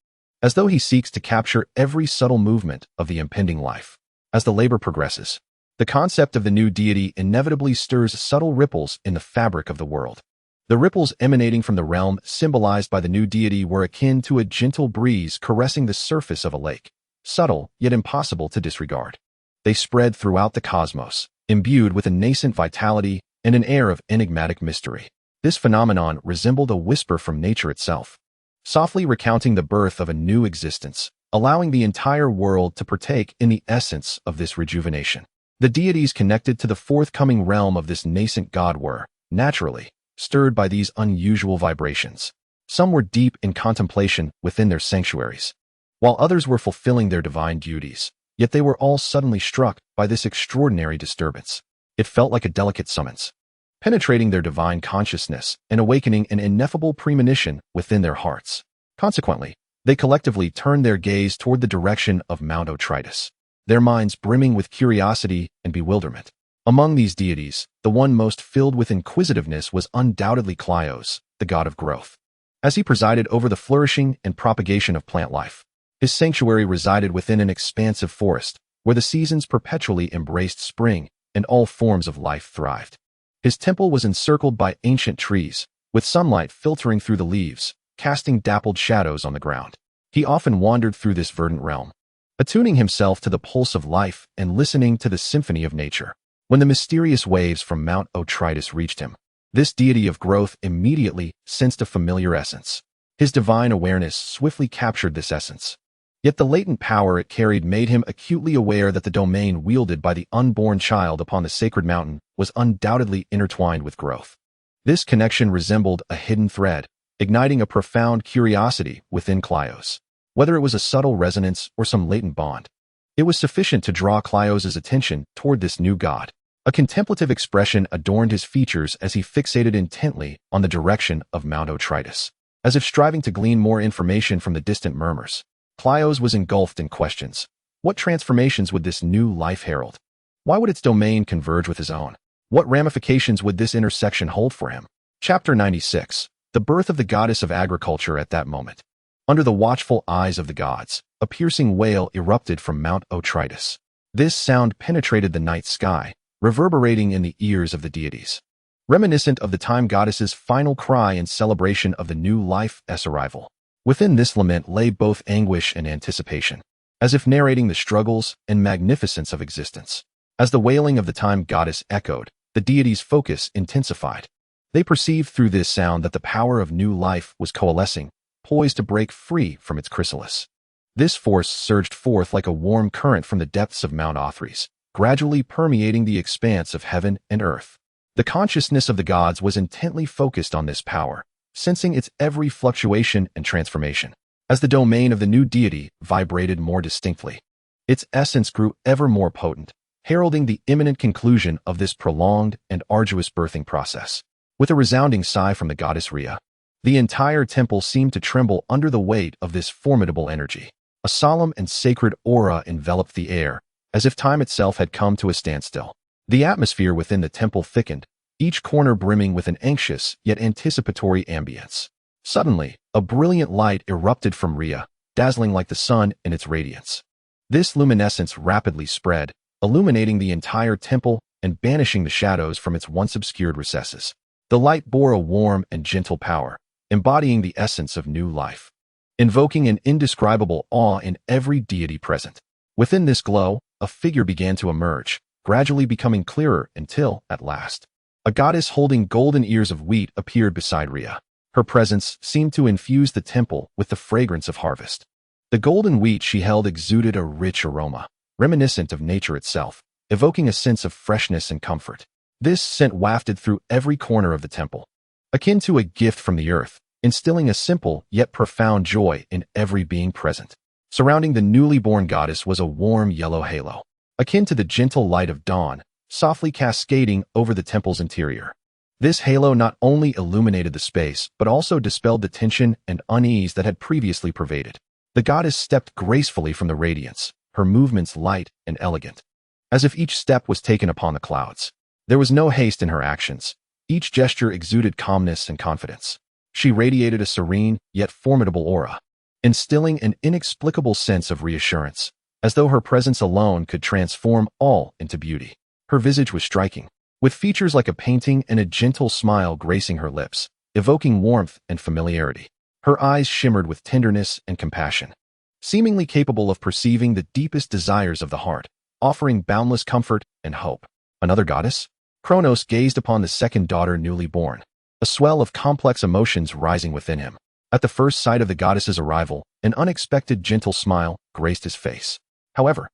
as though he seeks to capture every subtle movement of the impending life. As the labor progresses, the concept of the new deity inevitably stirs subtle ripples in the fabric of the world. The ripples emanating from the realm symbolized by the new deity were akin to a gentle breeze caressing the surface of a lake, subtle yet impossible to disregard. They spread throughout the cosmos, imbued with a nascent vitality and an air of enigmatic mystery. This phenomenon resembled a whisper from nature itself, softly recounting the birth of a new existence, allowing the entire world to partake in the essence of this rejuvenation. The deities connected to the forthcoming realm of this nascent god were, naturally, stirred by these unusual vibrations. Some were deep in contemplation within their sanctuaries, while others were fulfilling their divine duties. Yet they were all suddenly struck by this extraordinary disturbance. It felt like a delicate summons, penetrating their divine consciousness and awakening an ineffable premonition within their hearts. Consequently, they collectively turned their gaze toward the direction of Mount Otritus, their minds brimming with curiosity and bewilderment. Among these deities, the one most filled with inquisitiveness was undoubtedly Clyos, the god of growth. As he presided over the flourishing and propagation of plant life, his sanctuary resided within an expansive forest, where the seasons perpetually embraced spring and all forms of life thrived. His temple was encircled by ancient trees, with sunlight filtering through the leaves, casting dappled shadows on the ground. He often wandered through this verdant realm, attuning himself to the pulse of life and listening to the symphony of nature. When the mysterious waves from Mount Otritus reached him, this deity of growth immediately sensed a familiar essence. His divine awareness swiftly captured this essence. Yet the latent power it carried made him acutely aware that the domain wielded by the unborn child upon the sacred mountain was undoubtedly intertwined with growth. This connection resembled a hidden thread, igniting a profound curiosity within Clyos. Whether it was a subtle resonance or some latent bond, it was sufficient to draw Clyos' attention toward this new god. A contemplative expression adorned his features as he fixated intently on the direction of Mount Otritus, as if striving to glean more information from the distant murmurs. Clyos was engulfed in questions. What transformations would this new life herald? Why would its domain converge with his own? What ramifications would this intersection hold for him? Chapter 96. The birth of the goddess of agriculture. At that moment, under the watchful eyes of the gods, a piercing wail erupted from Mount Otritus. This sound penetrated the night sky, reverberating in the ears of the deities, reminiscent of the time goddess's final cry in celebration of the new life's arrival. Within this lament lay both anguish and anticipation, as if narrating the struggles and magnificence of existence. As the wailing of the time goddess echoed, the deities' focus intensified. They perceived through this sound that the power of new life was coalescing, poised to break free from its chrysalis. This force surged forth like a warm current from the depths of Mount Othries, gradually permeating the expanse of heaven and earth. The consciousness of the gods was intently focused on this power, sensing its every fluctuation and transformation. As the domain of the new deity vibrated more distinctly, its essence grew ever more potent, heralding the imminent conclusion of this prolonged and arduous birthing process. With a resounding sigh from the goddess Rhea, The entire temple seemed to tremble under the weight of this formidable energy. A solemn and sacred aura enveloped the air, as if time itself had come to a standstill. The atmosphere within the temple thickened, each corner brimming with an anxious yet anticipatory ambience. Suddenly, a brilliant light erupted from Rhea, dazzling like the sun in its radiance. This luminescence rapidly spread, illuminating the entire temple and banishing the shadows from its once obscured recesses. The light bore a warm and gentle power, embodying the essence of new life, invoking an indescribable awe in every deity present. Within this glow, a figure began to emerge, gradually becoming clearer until, at last, a goddess holding golden ears of wheat appeared beside Rhea. Her presence seemed to infuse the temple with the fragrance of harvest. The golden wheat she held exuded a rich aroma, reminiscent of nature itself, evoking a sense of freshness and comfort. This scent wafted through every corner of the temple, akin to a gift from the earth, instilling a simple yet profound joy in every being present. Surrounding the newly born goddess was a warm yellow halo, akin to the gentle light of dawn, softly cascading over the temple's interior. This halo not only illuminated the space, but also dispelled the tension and unease that had previously pervaded. The goddess stepped gracefully from the radiance, her movements light and elegant, as if each step was taken upon the clouds. There was no haste in her actions. Each gesture exuded calmness and confidence. She radiated a serene, yet formidable aura, instilling an inexplicable sense of reassurance, as though her presence alone could transform all into beauty. Her visage was striking, with features like a painting and a gentle smile gracing her lips, evoking warmth and familiarity. Her eyes shimmered with tenderness and compassion, seemingly capable of perceiving the deepest desires of the heart, offering boundless comfort and hope. Another goddess? Kronos gazed upon the second daughter newly born, a swell of complex emotions rising within him. At the first sight of the goddess's arrival, an unexpected gentle smile graced his face. However,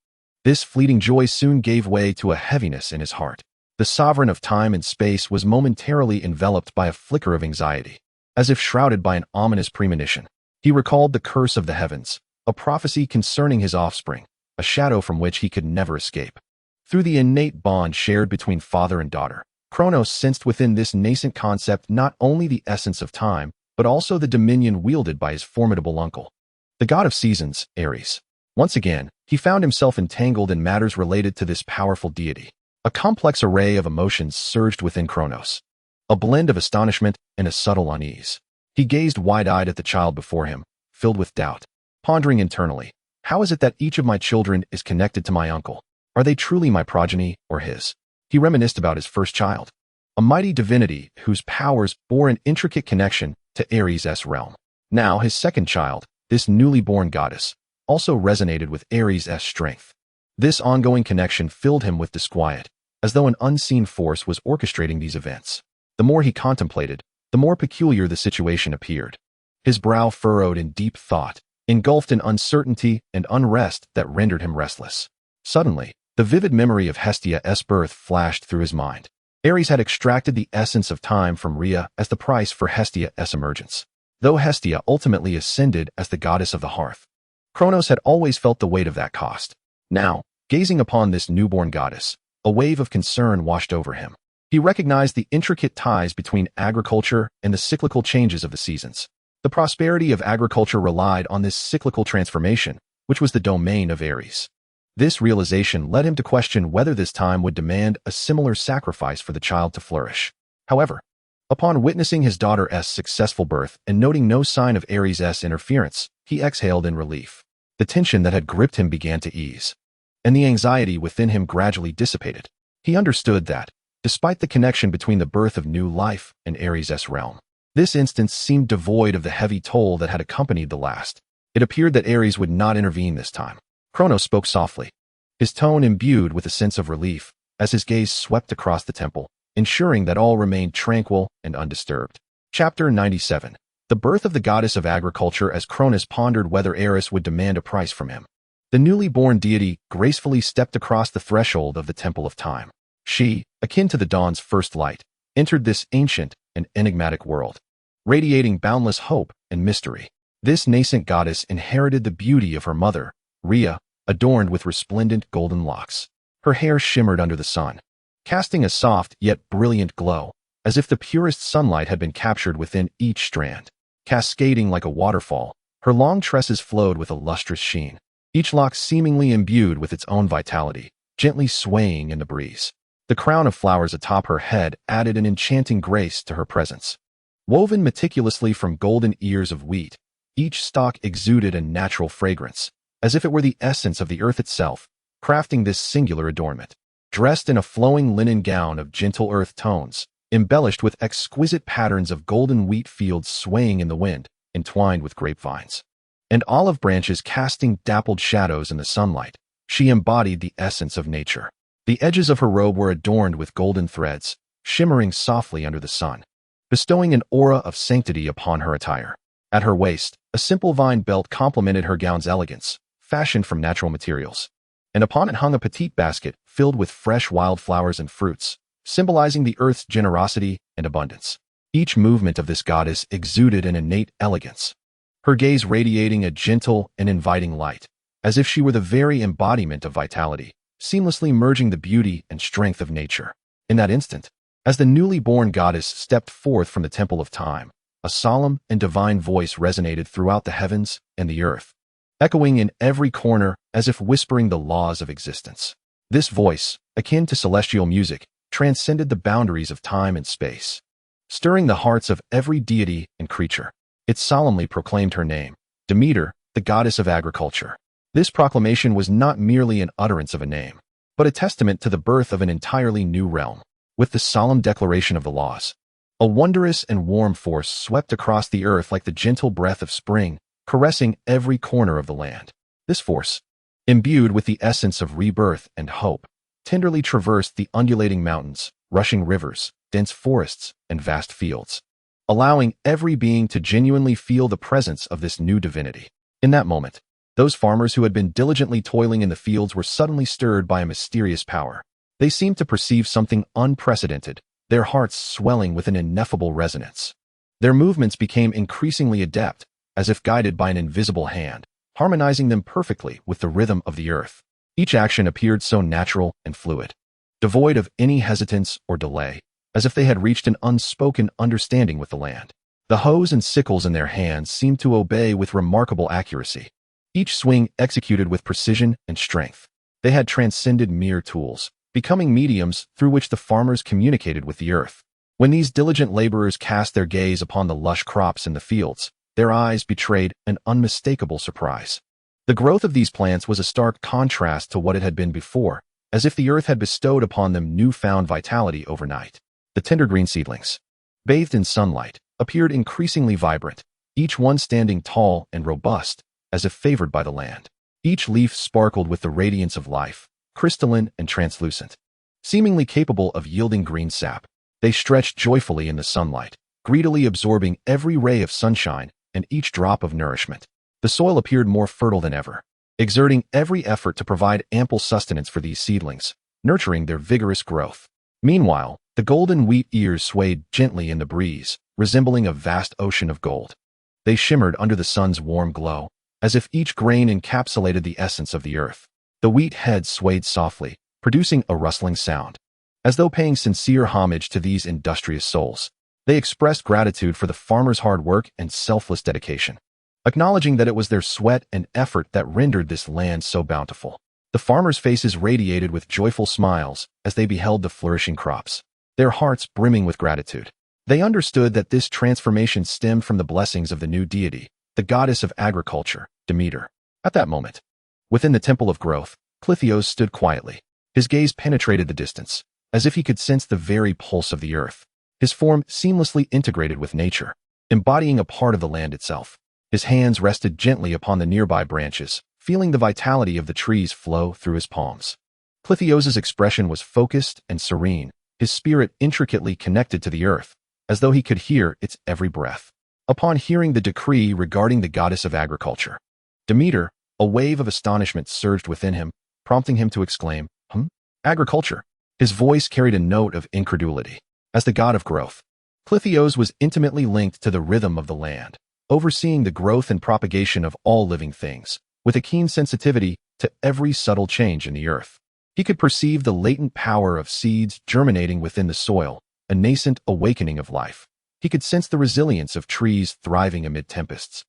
this fleeting joy soon gave way to a heaviness in his heart. The sovereign of time and space was momentarily enveloped by a flicker of anxiety, as if shrouded by an ominous premonition. He recalled the curse of the heavens, a prophecy concerning his offspring, a shadow from which he could never escape. Through the innate bond shared between father and daughter, Kronos sensed within this nascent concept not only the essence of time, but also the dominion wielded by his formidable uncle, the god of seasons, Aerys. Once again, he found himself entangled in matters related to this powerful deity. A complex array of emotions surged within Kronos, a blend of astonishment and a subtle unease. He gazed wide-eyed at the child before him, filled with doubt, pondering internally, how is it that each of my children is connected to my uncle? Are they truly my progeny or his? He reminisced about his first child, a mighty divinity whose powers bore an intricate connection to Aerys' realm. Now his second child, this newly born goddess, also resonated with Aerys' strength. This ongoing connection filled him with disquiet, as though an unseen force was orchestrating these events. The more he contemplated, the more peculiar the situation appeared. His brow furrowed in deep thought, engulfed in uncertainty and unrest that rendered him restless. Suddenly, the vivid memory of Hestia's birth flashed through his mind. Aerys had extracted the essence of time from Rhea as the price for Hestia's emergence. Though Hestia ultimately ascended as the goddess of the hearth, Kronos had always felt the weight of that cost. Now, gazing upon this newborn goddess, a wave of concern washed over him. He recognized the intricate ties between agriculture and the cyclical changes of the seasons. The prosperity of agriculture relied on this cyclical transformation, which was the domain of Aerys. This realization led him to question whether this time would demand a similar sacrifice for the child to flourish. However, upon witnessing his daughter's successful birth and noting no sign of Aerys' interference, he exhaled in relief. The tension that had gripped him began to ease, and the anxiety within him gradually dissipated. He understood that, despite the connection between the birth of new life and Aerys' realm, this instance seemed devoid of the heavy toll that had accompanied the last. It appeared that Aerys would not intervene this time. Kronos spoke softly, his tone imbued with a sense of relief, as his gaze swept across the temple, ensuring that all remained tranquil and undisturbed. Chapter 97. The birth of the goddess of agriculture. As Kronos pondered whether Aerys would demand a price from him, the newly born deity gracefully stepped across the threshold of the temple of time. She, akin to the dawn's first light, entered this ancient and enigmatic world, radiating boundless hope and mystery. This nascent goddess inherited the beauty of her mother, Rhea, adorned with resplendent golden locks. Her hair shimmered under the sun, casting a soft yet brilliant glow, as if the purest sunlight had been captured within each strand. cascading like a waterfall. Her long tresses flowed with a lustrous sheen, each lock seemingly imbued with its own vitality, gently swaying in the breeze. The crown of flowers atop her head added an enchanting grace to her presence. Woven meticulously from golden ears of wheat, each stalk exuded a natural fragrance, as if it were the essence of the earth itself, crafting this singular adornment. Dressed in a flowing linen gown of gentle earth tones, embellished with exquisite patterns of golden wheat fields swaying in the wind, entwined with grapevines, and olive branches casting dappled shadows in the sunlight, she embodied the essence of nature. The edges of her robe were adorned with golden threads, shimmering softly under the sun, bestowing an aura of sanctity upon her attire. At her waist, a simple vine belt complemented her gown's elegance, fashioned from natural materials, and upon it hung a petite basket filled with fresh wildflowers and fruits, symbolizing the earth's generosity and abundance. Each movement of this goddess exuded an innate elegance, her gaze radiating a gentle and inviting light, as if she were the very embodiment of vitality, seamlessly merging the beauty and strength of nature. In that instant, as the newly born goddess stepped forth from the temple of time, a solemn and divine voice resonated throughout the heavens and the earth, echoing in every corner as if whispering the laws of existence. This voice, akin to celestial music, transcended the boundaries of time and space, stirring the hearts of every deity and creature. It solemnly proclaimed her name, Demeter, the goddess of agriculture. This proclamation was not merely an utterance of a name, but a testament to the birth of an entirely new realm. With the solemn declaration of the laws, a wondrous and warm force swept across the earth like the gentle breath of spring, caressing every corner of the land. This force, imbued with the essence of rebirth and hope, tenderly traversed the undulating mountains, rushing rivers, dense forests, and vast fields, allowing every being to genuinely feel the presence of this new divinity. In that moment, those farmers who had been diligently toiling in the fields were suddenly stirred by a mysterious power. They seemed to perceive something unprecedented, their hearts swelling with an ineffable resonance. Their movements became increasingly adept, as if guided by an invisible hand, harmonizing them perfectly with the rhythm of the earth. Each action appeared so natural and fluid, devoid of any hesitance or delay, as if they had reached an unspoken understanding with the land. The hoes and sickles in their hands seemed to obey with remarkable accuracy, each swing executed with precision and strength. They had transcended mere tools, becoming mediums through which the farmers communicated with the earth. When these diligent laborers cast their gaze upon the lush crops in the fields, their eyes betrayed an unmistakable surprise. The growth of these plants was a stark contrast to what it had been before, as if the earth had bestowed upon them newfound vitality overnight. The tender green seedlings, bathed in sunlight, appeared increasingly vibrant, each one standing tall and robust, as if favored by the land. Each leaf sparkled with the radiance of life, crystalline and translucent, seemingly capable of yielding green sap. They stretched joyfully in the sunlight, greedily absorbing every ray of sunshine and each drop of nourishment. The soil appeared more fertile than ever, exerting every effort to provide ample sustenance for these seedlings, nurturing their vigorous growth. Meanwhile, the golden wheat ears swayed gently in the breeze, resembling a vast ocean of gold. They shimmered under the sun's warm glow, as if each grain encapsulated the essence of the earth. The wheat heads swayed softly, producing a rustling sound. As though paying sincere homage to these industrious souls, they expressed gratitude for the farmers' hard work and selfless dedication, acknowledging that it was their sweat and effort that rendered this land so bountiful. The farmers' faces radiated with joyful smiles as they beheld the flourishing crops, their hearts brimming with gratitude. They understood that this transformation stemmed from the blessings of the new deity, the goddess of agriculture, Demeter. At that moment, within the temple of growth, Clithios stood quietly. His gaze penetrated the distance, as if he could sense the very pulse of the earth. His form seamlessly integrated with nature, embodying a part of the land itself. His hands rested gently upon the nearby branches, feeling the vitality of the trees flow through his palms. Clithios's expression was focused and serene, his spirit intricately connected to the earth, as though he could hear its every breath. Upon hearing the decree regarding the goddess of agriculture, Demeter, a wave of astonishment surged within him, prompting him to exclaim, Agriculture? His voice carried a note of incredulity. As the god of growth, Clithios was intimately linked to the rhythm of the land, overseeing the growth and propagation of all living things, with a keen sensitivity to every subtle change in the earth. He could perceive the latent power of seeds germinating within the soil, a nascent awakening of life. He could sense the resilience of trees thriving amid tempests,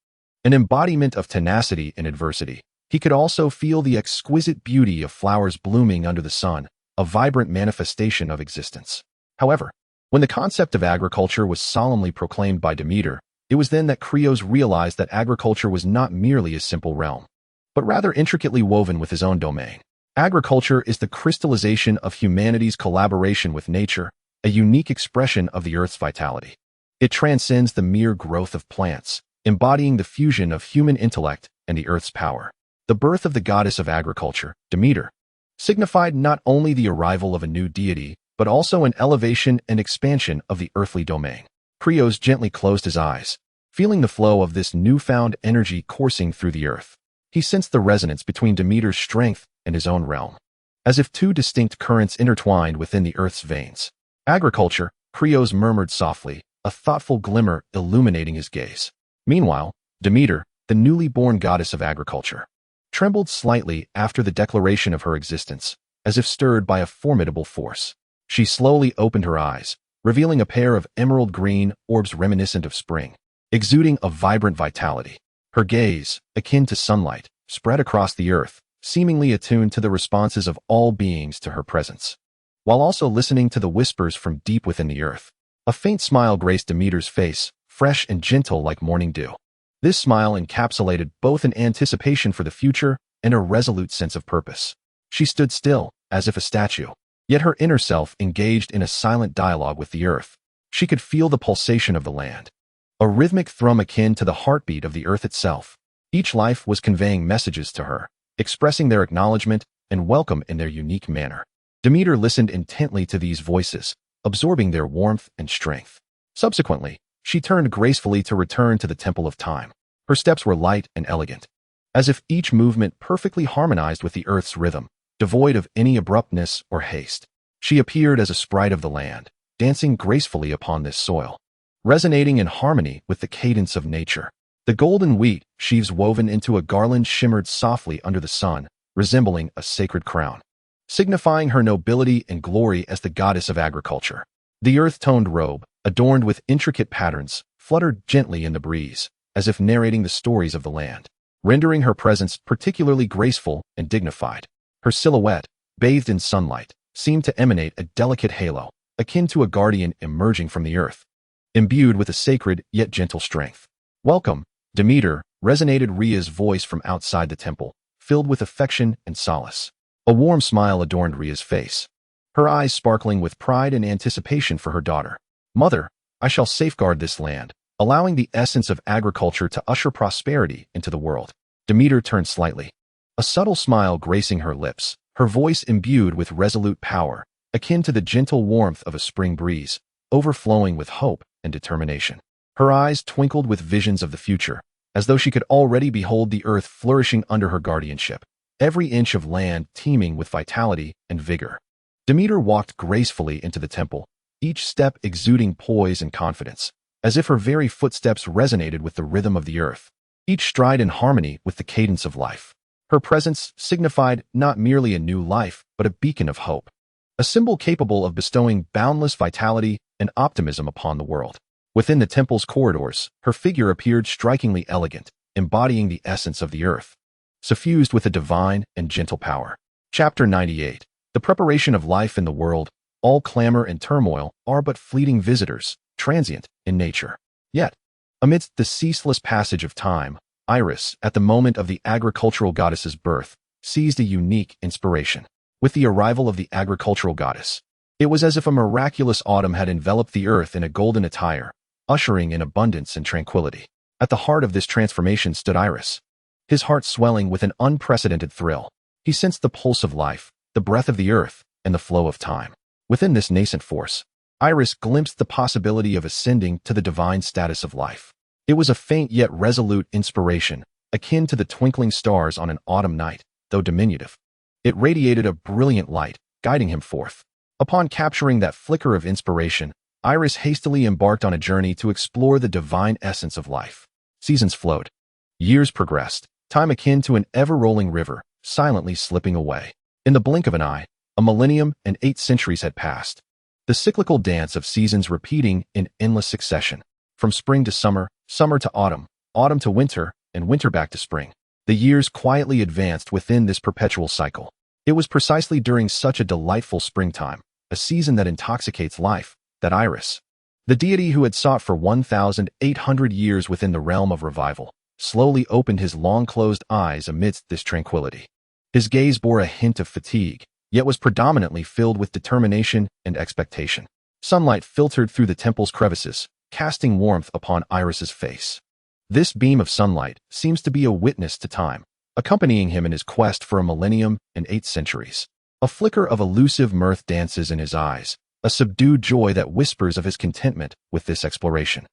an embodiment of tenacity in adversity. He could also feel the exquisite beauty of flowers blooming under the sun, a vibrant manifestation of existence. However, when the concept of agriculture was solemnly proclaimed by Demeter, it was then that Krios realized that agriculture was not merely a simple realm, but rather intricately woven with his own domain. Agriculture is the crystallization of humanity's collaboration with nature, a unique expression of the Earth's vitality. It transcends the mere growth of plants, embodying the fusion of human intellect and the Earth's power. The birth of the goddess of agriculture, Demeter, signified not only the arrival of a new deity, but also an elevation and expansion of the earthly domain. Krios gently closed his eyes, feeling the flow of this newfound energy coursing through the earth. He sensed the resonance between Demeter's strength and his own realm, as if two distinct currents intertwined within the earth's veins. Agriculture, Krios murmured softly, a thoughtful glimmer illuminating his gaze. Meanwhile, Demeter, the newly born goddess of agriculture, trembled slightly after the declaration of her existence, as if stirred by a formidable force. She slowly opened her eyes, revealing a pair of emerald-green orbs reminiscent of spring, exuding a vibrant vitality. Her gaze, akin to sunlight, spread across the earth, seemingly attuned to the responses of all beings to her presence, while also listening to the whispers from deep within the earth. A faint smile graced Demeter's face, fresh and gentle like morning dew. This smile encapsulated both an anticipation for the future and a resolute sense of purpose. She stood still, as if a statue, yet her inner self engaged in a silent dialogue with the earth. She could feel the pulsation of the land, a rhythmic thrum akin to the heartbeat of the earth itself. Each life was conveying messages to her, expressing their acknowledgement and welcome in their unique manner. Demeter listened intently to these voices, absorbing their warmth and strength. Subsequently, she turned gracefully to return to the Temple of Time. Her steps were light and elegant, as if each movement perfectly harmonized with the earth's rhythm, devoid of any abruptness or haste. She appeared as a sprite of the land, dancing gracefully upon this soil, resonating in harmony with the cadence of nature. The golden wheat sheaves woven into a garland shimmered softly under the sun, resembling a sacred crown, signifying her nobility and glory as the goddess of agriculture. The earth-toned robe, adorned with intricate patterns, fluttered gently in the breeze, as if narrating the stories of the land, rendering her presence particularly graceful and dignified. Her silhouette, bathed in sunlight, seemed to emanate a delicate halo, akin to a guardian emerging from the earth, imbued with a sacred yet gentle strength. "Welcome, Demeter," resonated Rhea's voice from outside the temple, filled with affection and solace. A warm smile adorned Rhea's face, her eyes sparkling with pride and anticipation for her daughter. "Mother, I shall safeguard this land, allowing the essence of agriculture to usher prosperity into the world." Demeter turned slightly, a subtle smile gracing her lips, her voice imbued with resolute power, akin to the gentle warmth of a spring breeze, overflowing with hope and determination. Her eyes twinkled with visions of the future, as though she could already behold the earth flourishing under her guardianship, every inch of land teeming with vitality and vigor. Demeter walked gracefully into the temple, each step exuding poise and confidence, as if her very footsteps resonated with the rhythm of the earth, each stride in harmony with the cadence of life. Her presence signified not merely a new life, but a beacon of hope, a symbol capable of bestowing boundless vitality and optimism upon the world. Within the temple's corridors, her figure appeared strikingly elegant, embodying the essence of the earth, suffused with a divine and gentle power. Chapter 98. The preparation of life in the world. All clamor and turmoil are but fleeting visitors, transient in nature. Yet, amidst the ceaseless passage of time, Aerys, at the moment of the agricultural goddess's birth, seized a unique inspiration. With the arrival of the agricultural goddess, it was as if a miraculous autumn had enveloped the earth in a golden attire, ushering in abundance and tranquility. At the heart of this transformation stood Aerys, his heart swelling with an unprecedented thrill. He sensed the pulse of life, the breath of the earth, and the flow of time. Within this nascent force, Aerys glimpsed the possibility of ascending to the divine status of life. It was a faint yet resolute inspiration, akin to the twinkling stars on an autumn night, though diminutive. It radiated a brilliant light, guiding him forth. Upon capturing that flicker of inspiration, Aerys hastily embarked on a journey to explore the divine essence of life. Seasons flowed. Years progressed, time akin to an ever-rolling river, silently slipping away. In the blink of an eye, a millennium and 8 centuries had passed. the cyclical dance of seasons repeating in endless succession. From spring to summer, summer to autumn, autumn to winter, and winter back to spring. The years quietly advanced within this perpetual cycle. It was precisely during such a delightful springtime, a season that intoxicates life, that Aerys, the deity who had sought for 1,800 years within the realm of revival, slowly opened his long-closed eyes amidst this tranquility. His gaze bore a hint of fatigue, yet was predominantly filled with determination and expectation. Sunlight filtered through the temple's crevices, casting warmth upon Aerys's face. This beam of sunlight seems to be a witness to time, accompanying him in his quest for a millennium and 8 centuries. A flicker of elusive mirth dances in his eyes, a subdued joy that whispers of his contentment with this exploration.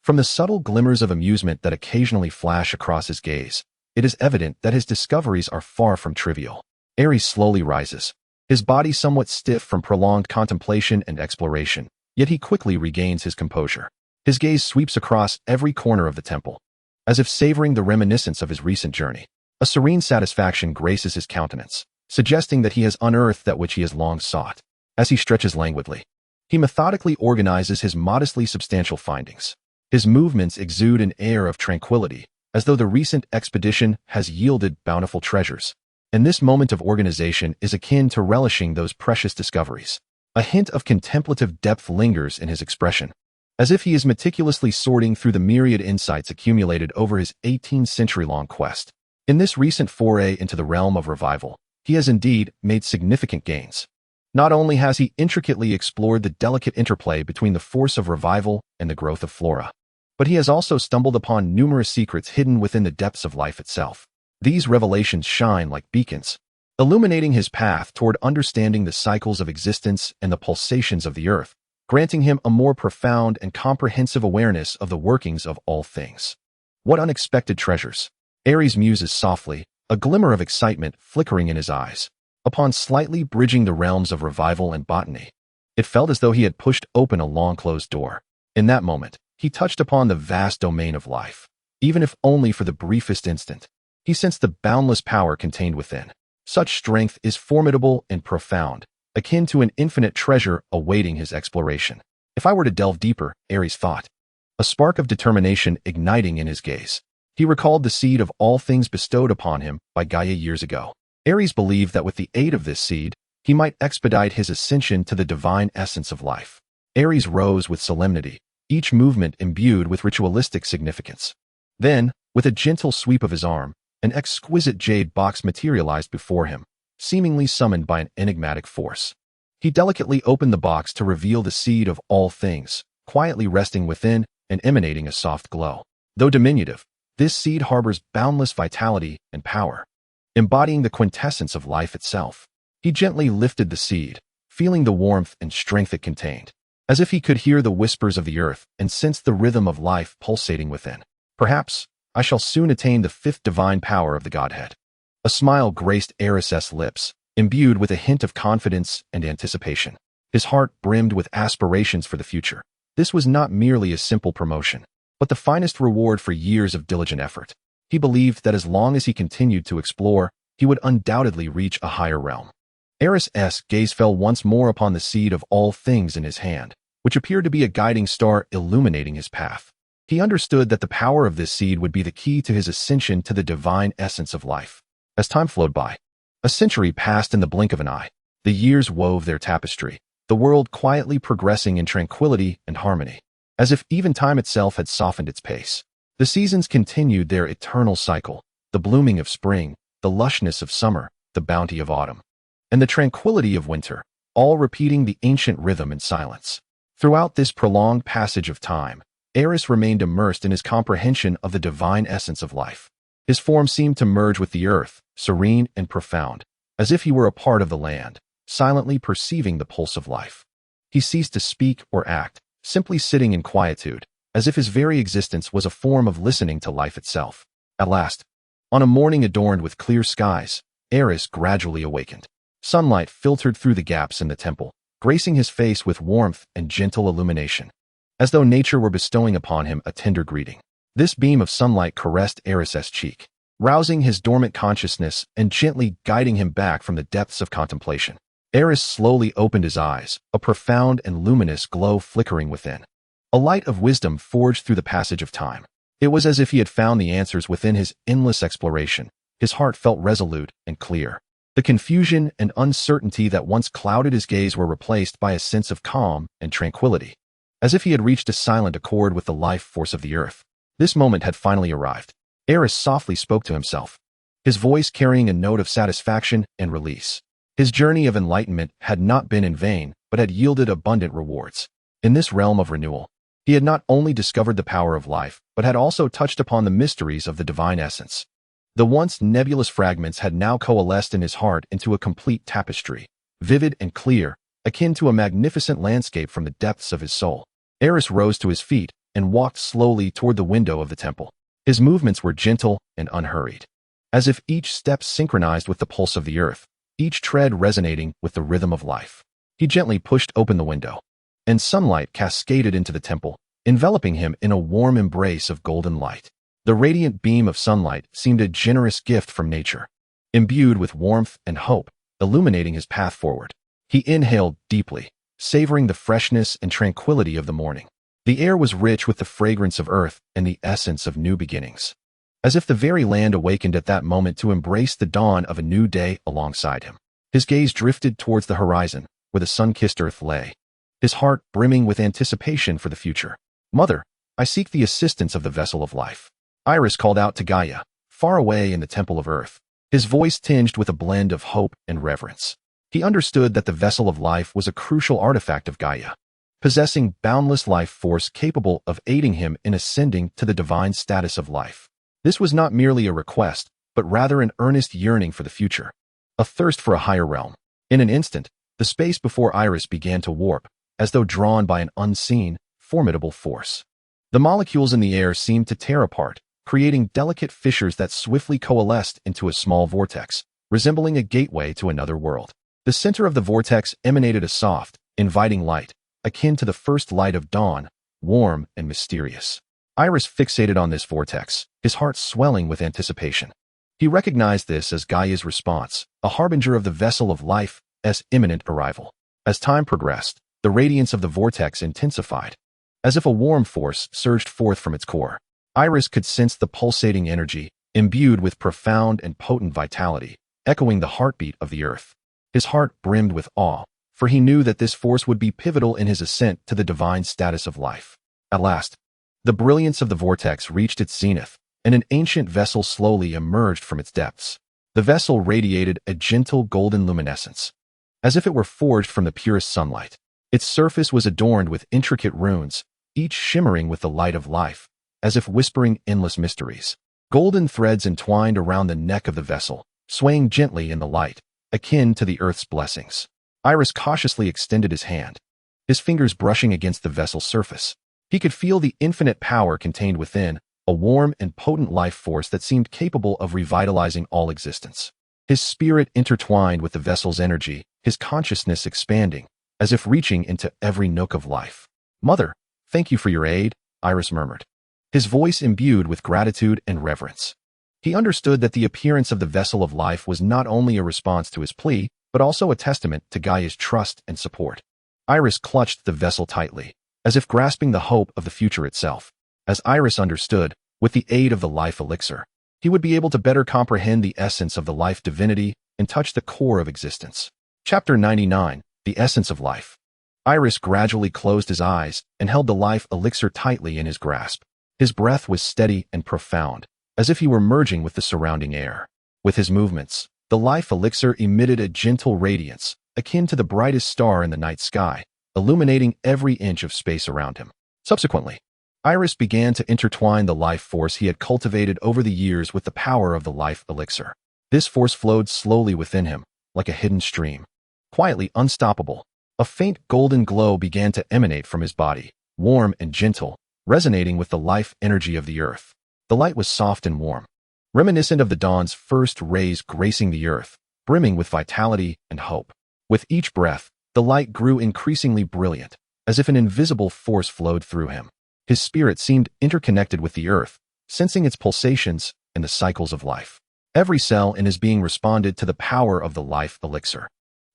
From the subtle glimmers of amusement that occasionally flash across his gaze, it is evident that his discoveries are far from trivial. Aerys slowly rises, his body somewhat stiff from prolonged contemplation and exploration, yet he quickly regains his composure. His gaze sweeps across every corner of the temple, as if savoring the reminiscence of his recent journey. A serene satisfaction graces his countenance, suggesting that he has unearthed that which he has long sought. As he stretches languidly, he methodically organizes his modestly substantial findings. His movements exude an air of tranquility, as though the recent expedition has yielded bountiful treasures. And this moment of organization is akin to relishing those precious discoveries. A hint of contemplative depth lingers in his expression, as if he is meticulously sorting through the myriad insights accumulated over his 18-century-long quest. In this recent foray into the realm of revival, he has indeed made significant gains. Not only has he intricately explored the delicate interplay between the force of revival and the growth of flora, but he has also stumbled upon numerous secrets hidden within the depths of life itself. These revelations shine like beacons, illuminating his path toward understanding the cycles of existence and the pulsations of the earth, granting him a more profound and comprehensive awareness of the workings of all things. What unexpected treasures! Aerys muses softly, a glimmer of excitement flickering in his eyes. Upon slightly bridging the realms of revival and botany, it felt as though he had pushed open a long-closed door. In that moment, he touched upon the vast domain of life. Even if only for the briefest instant, he sensed the boundless power contained within. Such strength is formidable and profound, akin to an infinite treasure awaiting his exploration. If I were to delve deeper, Aerys thought, a spark of determination igniting in his gaze. He recalled the seed of all things bestowed upon him by Gaia years ago. Aerys believed that with the aid of this seed, he might expedite his ascension to the divine essence of life. Aerys rose with solemnity, each movement imbued with ritualistic significance. Then, with a gentle sweep of his arm, an exquisite jade box materialized before him, seemingly summoned by an enigmatic force. He delicately opened the box to reveal the seed of all things, quietly resting within and emanating a soft glow. Though diminutive, this seed harbors boundless vitality and power, embodying the quintessence of life itself. He gently lifted the seed, feeling the warmth and strength it contained, as if he could hear the whispers of the earth and sense the rhythm of life pulsating within. Perhaps I shall soon attain the 5th divine power of the Godhead. A smile graced Aerys' lips, imbued with a hint of confidence and anticipation. His heart brimmed with aspirations for the future. This was not merely a simple promotion, but the finest reward for years of diligent effort. He believed that as long as he continued to explore, he would undoubtedly reach a higher realm. Aerys' gaze fell once more upon the seed of all things in his hand, which appeared to be a guiding star illuminating his path. He understood that the power of this seed would be the key to his ascension to the divine essence of life. As time flowed by, a century passed in the blink of an eye. The years wove their tapestry, the world quietly progressing in tranquility and harmony, as if even time itself had softened its pace. The seasons continued their eternal cycle, the blooming of spring, the lushness of summer, the bounty of autumn, and the tranquility of winter, all repeating the ancient rhythm in silence. Throughout this prolonged passage of time, Aerys remained immersed in his comprehension of the divine essence of life. His form seemed to merge with the earth, serene and profound, as if he were a part of the land, silently perceiving the pulse of life. He ceased to speak or act, simply sitting in quietude, as if his very existence was a form of listening to life itself. At last, on a morning adorned with clear skies, Aerys gradually awakened. Sunlight filtered through the gaps in the temple, gracing his face with warmth and gentle illumination, as though nature were bestowing upon him a tender greeting. This beam of sunlight caressed Aerys' cheek, rousing his dormant consciousness and gently guiding him back from the depths of contemplation. Aerys slowly opened his eyes, a profound and luminous glow flickering within. A light of wisdom forged through the passage of time. It was as if he had found the answers within his endless exploration. His heart felt resolute and clear. The confusion and uncertainty that once clouded his gaze were replaced by a sense of calm and tranquility, as if he had reached a silent accord with the life force of the earth. This moment had finally arrived. Aerys softly spoke to himself, his voice carrying a note of satisfaction and release. His journey of enlightenment had not been in vain, but had yielded abundant rewards. In this realm of renewal, he had not only discovered the power of life, but had also touched upon the mysteries of the divine essence. The once nebulous fragments had now coalesced in his heart into a complete tapestry, vivid and clear, akin to a magnificent landscape from the depths of his soul. Aerys rose to his feet and walked slowly toward the window of the temple. His movements were gentle and unhurried, as if each step synchronized with the pulse of the earth, each tread resonating with the rhythm of life. He gently pushed open the window, and sunlight cascaded into the temple, enveloping him in a warm embrace of golden light. The radiant beam of sunlight seemed a generous gift from nature, imbued with warmth and hope, illuminating his path forward. He inhaled deeply, savoring the freshness and tranquility of the morning. The air was rich with the fragrance of earth and the essence of new beginnings, as if the very land awakened at that moment to embrace the dawn of a new day alongside him. His gaze drifted towards the horizon, where the sun-kissed earth lay, his heart brimming with anticipation for the future. "Mother, I seek the assistance of the vessel of life," Aerys called out to Gaia, far away in the temple of earth, his voice tinged with a blend of hope and reverence. He understood that the vessel of life was a crucial artifact of Gaia, possessing boundless life force capable of aiding him in ascending to the divine status of life. This was not merely a request, but rather an earnest yearning for the future, a thirst for a higher realm. In an instant, the space before Aerys began to warp, as though drawn by an unseen, formidable force. The molecules in the air seemed to tear apart, creating delicate fissures that swiftly coalesced into a small vortex, resembling a gateway to another world. The center of the vortex emanated a soft, inviting light, akin to the first light of dawn, warm and mysterious. Aerys fixated on this vortex, his heart swelling with anticipation. He recognized this as Gaia's response, a harbinger of the vessel of life's imminent arrival. As time progressed, the radiance of the vortex intensified, as if a warm force surged forth from its core. Aerys could sense the pulsating energy, imbued with profound and potent vitality, echoing the heartbeat of the earth. His heart brimmed with awe, for he knew that this force would be pivotal in his ascent to the divine status of life. At last, the brilliance of the vortex reached its zenith, and an ancient vessel slowly emerged from its depths. The vessel radiated a gentle golden luminescence, as if it were forged from the purest sunlight. Its surface was adorned with intricate runes, each shimmering with the light of life, as if whispering endless mysteries. Golden threads entwined around the neck of the vessel, swaying gently in the light, akin to the earth's blessings. Aerys cautiously extended his hand, his fingers brushing against the vessel's surface. He could feel the infinite power contained within, a warm and potent life force that seemed capable of revitalizing all existence. His spirit intertwined with the vessel's energy, his consciousness expanding, as if reaching into every nook of life. "Mother, thank you for your aid," Aerys murmured, his voice imbued with gratitude and reverence. He understood that the appearance of the vessel of life was not only a response to his plea, but also a testament to Gaia's trust and support. Aerys clutched the vessel tightly, as if grasping the hope of the future itself. As Aerys understood, with the aid of the life elixir, he would be able to better comprehend the essence of the life divinity and touch the core of existence. Chapter 99, The Essence of Life. Aerys gradually closed his eyes and held the life elixir tightly in his grasp. His breath was steady and profound, as if he were merging with the surrounding air. With his movements, the life elixir emitted a gentle radiance, akin to the brightest star in the night sky, illuminating every inch of space around him. Subsequently, Aerys began to intertwine the life force he had cultivated over the years with the power of the life elixir. This force flowed slowly within him, like a hidden stream, quietly unstoppable. A faint golden glow began to emanate from his body, warm and gentle, resonating with the life energy of the earth. The light was soft and warm, reminiscent of the dawn's first rays gracing the earth, brimming with vitality and hope. With each breath, the light grew increasingly brilliant, as if an invisible force flowed through him. His spirit seemed interconnected with the earth, sensing its pulsations and the cycles of life. Every cell in his being responded to the power of the life elixir.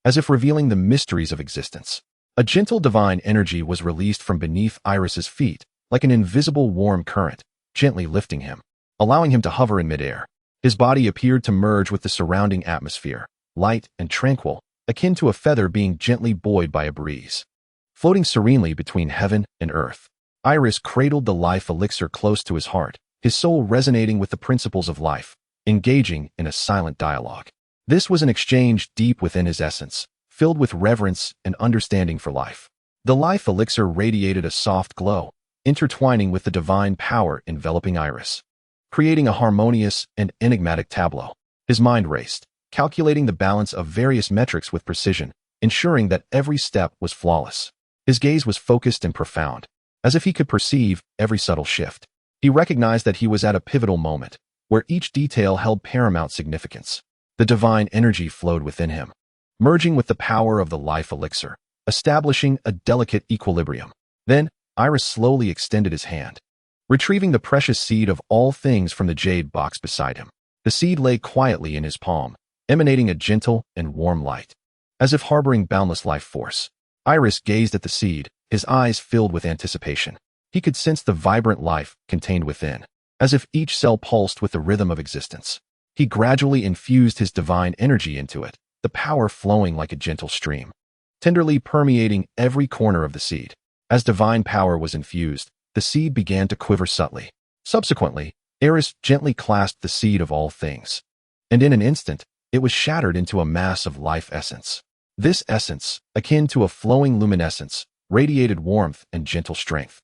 as if revealing the mysteries of existence. A gentle divine energy was released from beneath Aerys's feet, like an invisible warm current, gently lifting him, allowing him to hover in midair. His body appeared to merge with the surrounding atmosphere, light and tranquil, akin to a feather being gently buoyed by a breeze. Floating serenely between heaven and earth, Aerys cradled the life elixir close to his heart, his soul resonating with the principles of life, engaging in a silent dialogue. This was an exchange deep within his essence, filled with reverence and understanding for life. The life elixir radiated a soft glow, intertwining with the divine power enveloping Aerys, creating a harmonious and enigmatic tableau. His mind raced, calculating the balance of various metrics with precision, ensuring that every step was flawless. His gaze was focused and profound, as if he could perceive every subtle shift. He recognized that he was at a pivotal moment, where each detail held paramount significance. The divine energy flowed within him, merging with the power of the life elixir, establishing a delicate equilibrium. Then, Aerys slowly extended his hand, retrieving the precious seed of all things from the jade box beside him. The seed lay quietly in his palm, emanating a gentle and warm light, as if harboring boundless life force. Aerys gazed at the seed, his eyes filled with anticipation. He could sense the vibrant life contained within, as if each cell pulsed with the rhythm of existence. He gradually infused his divine energy into it, the power flowing like a gentle stream, tenderly permeating every corner of the seed. As divine power was infused, the seed began to quiver subtly. Subsequently, Aerys gently clasped the seed of all things, and in an instant, it was shattered into a mass of life essence. This essence, akin to a flowing luminescence, radiated warmth and gentle strength,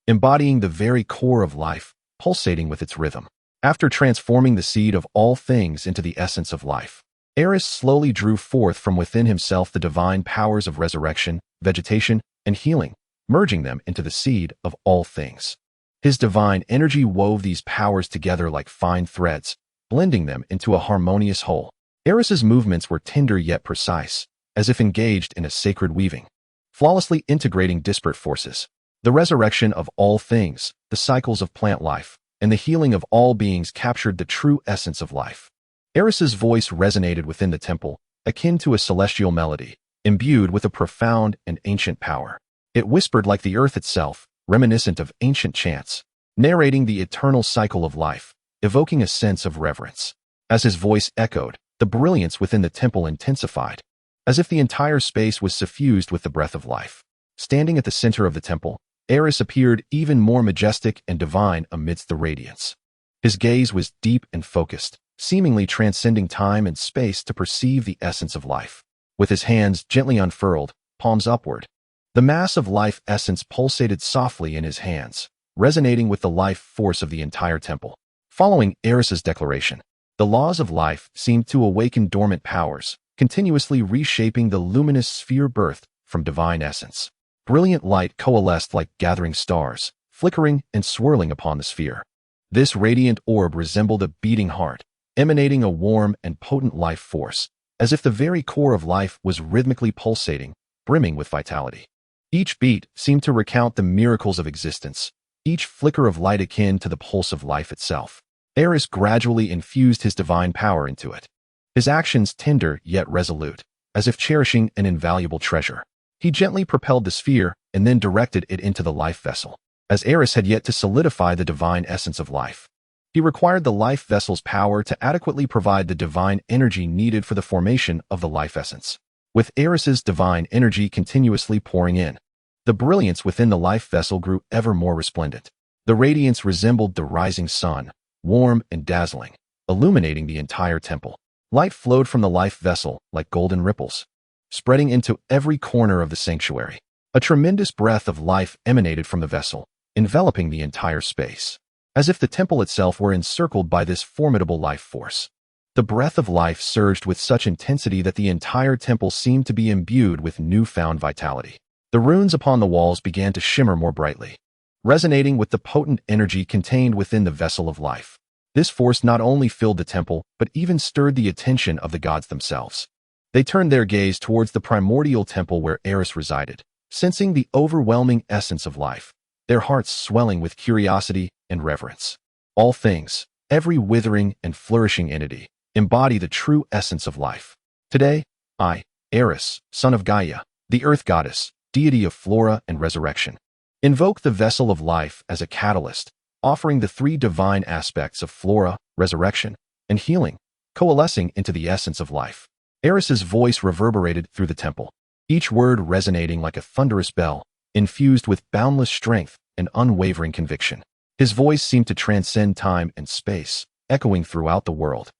embodying the very core of life, pulsating with its rhythm. After transforming the seed of all things into the essence of life, Aerys slowly drew forth from within himself the divine powers of resurrection, vegetation, and healing, merging them into the seed of all things. His divine energy wove these powers together like fine threads, blending them into a harmonious whole. Aerys's movements were tender yet precise, as if engaged in a sacred weaving, flawlessly integrating disparate forces. The resurrection of all things, the cycles of plant life, and the healing of all beings captured the true essence of life. Aerys's voice resonated within the temple, akin to a celestial melody, imbued with a profound and ancient power. It whispered like the earth itself, reminiscent of ancient chants, narrating the eternal cycle of life, evoking a sense of reverence. As his voice echoed, the brilliance within the temple intensified, as if the entire space was suffused with the breath of life. Standing at the center of the temple, Aerys appeared even more majestic and divine amidst the radiance. His gaze was deep and focused, seemingly transcending time and space to perceive the essence of life. With his hands gently unfurled, palms upward, the mass of life essence pulsated softly in his hands, resonating with the life force of the entire temple. Following Aerys's declaration, the laws of life seemed to awaken dormant powers, continuously reshaping the luminous sphere birthed from divine essence. Brilliant light coalesced like gathering stars, flickering and swirling upon the sphere. This radiant orb resembled a beating heart, emanating a warm and potent life force, as if the very core of life was rhythmically pulsating, brimming with vitality. Each beat seemed to recount the miracles of existence, each flicker of light akin to the pulse of life itself. Aerys gradually infused his divine power into it, his actions tender yet resolute, as if cherishing an invaluable treasure. He gently propelled the sphere and then directed it into the life vessel. As Aerys had yet to solidify the divine essence of life, he required the life vessel's power to adequately provide the divine energy needed for the formation of the life essence. With Aerys's divine energy continuously pouring in, the brilliance within the life vessel grew ever more resplendent. The radiance resembled the rising sun, warm and dazzling, illuminating the entire temple. Light flowed from the life vessel like golden ripples, spreading into every corner of the sanctuary. A tremendous breath of life emanated from the vessel, enveloping the entire space, as if the temple itself were encircled by this formidable life force. The breath of life surged with such intensity that the entire temple seemed to be imbued with newfound vitality. The runes upon the walls began to shimmer more brightly, resonating with the potent energy contained within the vessel of life. This force not only filled the temple, but even stirred the attention of the gods themselves. They turned their gaze towards the primordial temple where Aerys resided, sensing the overwhelming essence of life, their hearts swelling with curiosity and reverence. All things, every withering and flourishing entity, embody the true essence of life. Today, I, Aerys, son of Gaia, the earth goddess, deity of flora and resurrection. Invoke the vessel of life as a catalyst, offering the three divine aspects of flora, resurrection, and healing, coalescing into the essence of life. Aerys's voice reverberated through the temple, each word resonating like a thunderous bell, infused with boundless strength and unwavering conviction. His voice seemed to transcend time and space, echoing throughout the world,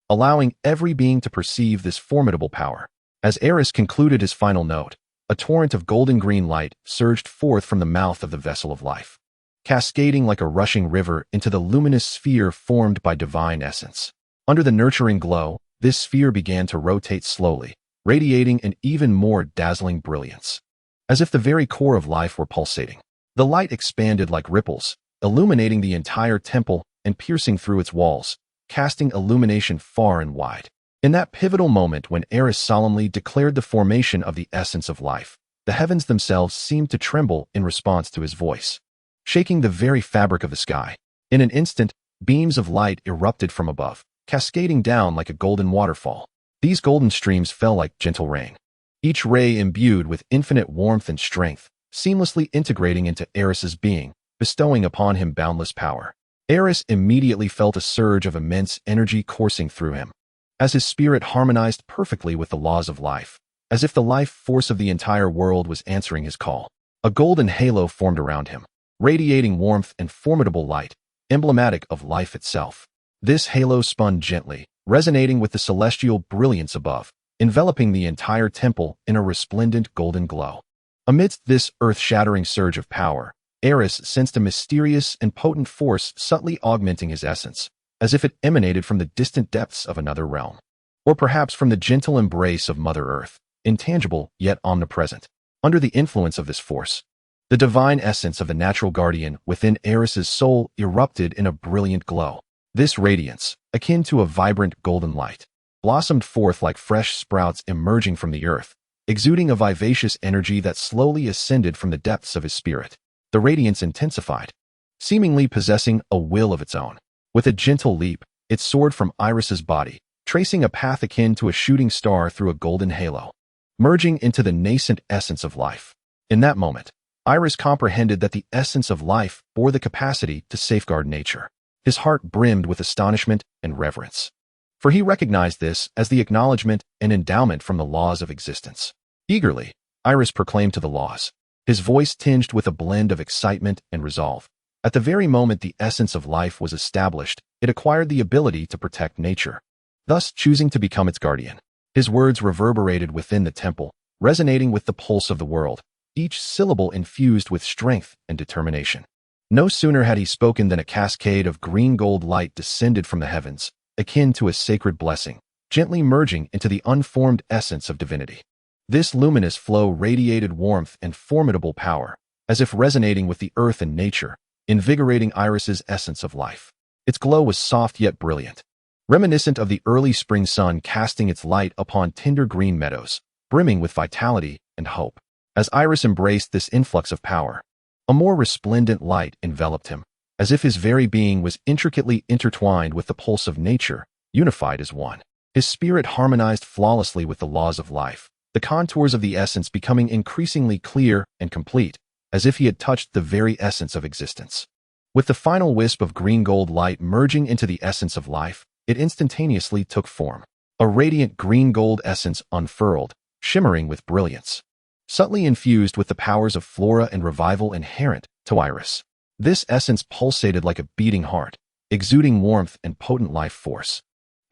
allowing every being to perceive this formidable power. As Aerys concluded his final note, a torrent of golden-green light surged forth from the mouth of the vessel of life, cascading like a rushing river into the luminous sphere formed by divine essence. Under the nurturing glow, this sphere began to rotate slowly, radiating an even more dazzling brilliance, as if the very core of life were pulsating. The light expanded like ripples, illuminating the entire temple and piercing through its walls, casting illumination far and wide. In that pivotal moment when Aerys solemnly declared the formation of the essence of life, the heavens themselves seemed to tremble in response to his voice, shaking the very fabric of the sky. In an instant, beams of light erupted from above, cascading down like a golden waterfall. These golden streams fell like gentle rain, each ray imbued with infinite warmth and strength, seamlessly integrating into Aerys's being, bestowing upon him boundless power. Aerys immediately felt a surge of immense energy coursing through him, as his spirit harmonized perfectly with the laws of life, as if the life force of the entire world was answering his call. A golden halo formed around him, radiating warmth and formidable light, emblematic of life itself. This halo spun gently, resonating with the celestial brilliance above, enveloping the entire temple in a resplendent golden glow. Amidst this earth-shattering surge of power, Aerys sensed a mysterious and potent force subtly augmenting his essence, as if it emanated from the distant depths of another realm, or perhaps from the gentle embrace of Mother Earth, intangible yet omnipresent. Under the influence of this force, the divine essence of the natural guardian within Aerys's soul erupted in a brilliant glow. This radiance, akin to a vibrant golden light, blossomed forth like fresh sprouts emerging from the earth, exuding a vivacious energy that slowly ascended from the depths of his spirit. The radiance intensified, seemingly possessing a will of its own. With a gentle leap, it soared from Aerys's body, tracing a path akin to a shooting star through a golden halo, merging into the nascent essence of life. In that moment, Aerys comprehended that the essence of life bore the capacity to safeguard nature. His heart brimmed with astonishment and reverence, for he recognized this as the acknowledgement and endowment from the laws of existence. Eagerly, Aerys proclaimed to the laws, his voice tinged with a blend of excitement and resolve. At the very moment the essence of life was established, it acquired the ability to protect nature, thus choosing to become its guardian. His words reverberated within the temple, resonating with the pulse of the world, each syllable infused with strength and determination. No sooner had he spoken than a cascade of green-gold light descended from the heavens, akin to a sacred blessing, gently merging into the unformed essence of divinity. This luminous flow radiated warmth and formidable power, as if resonating with the earth and nature, invigorating Aerys's essence of life. Its glow was soft yet brilliant, reminiscent of the early spring sun casting its light upon tender green meadows, brimming with vitality and hope. As Aerys embraced this influx of power, a more resplendent light enveloped him, as if his very being was intricately intertwined with the pulse of nature, unified as one. His spirit harmonized flawlessly with the laws of life, the contours of the essence becoming increasingly clear and complete, as if he had touched the very essence of existence. With the final wisp of green-gold light merging into the essence of life, it instantaneously took form. A radiant green-gold essence unfurled, shimmering with brilliance, subtly infused with the powers of flora and revival inherent to Aerys. This essence pulsated like a beating heart, exuding warmth and potent life force.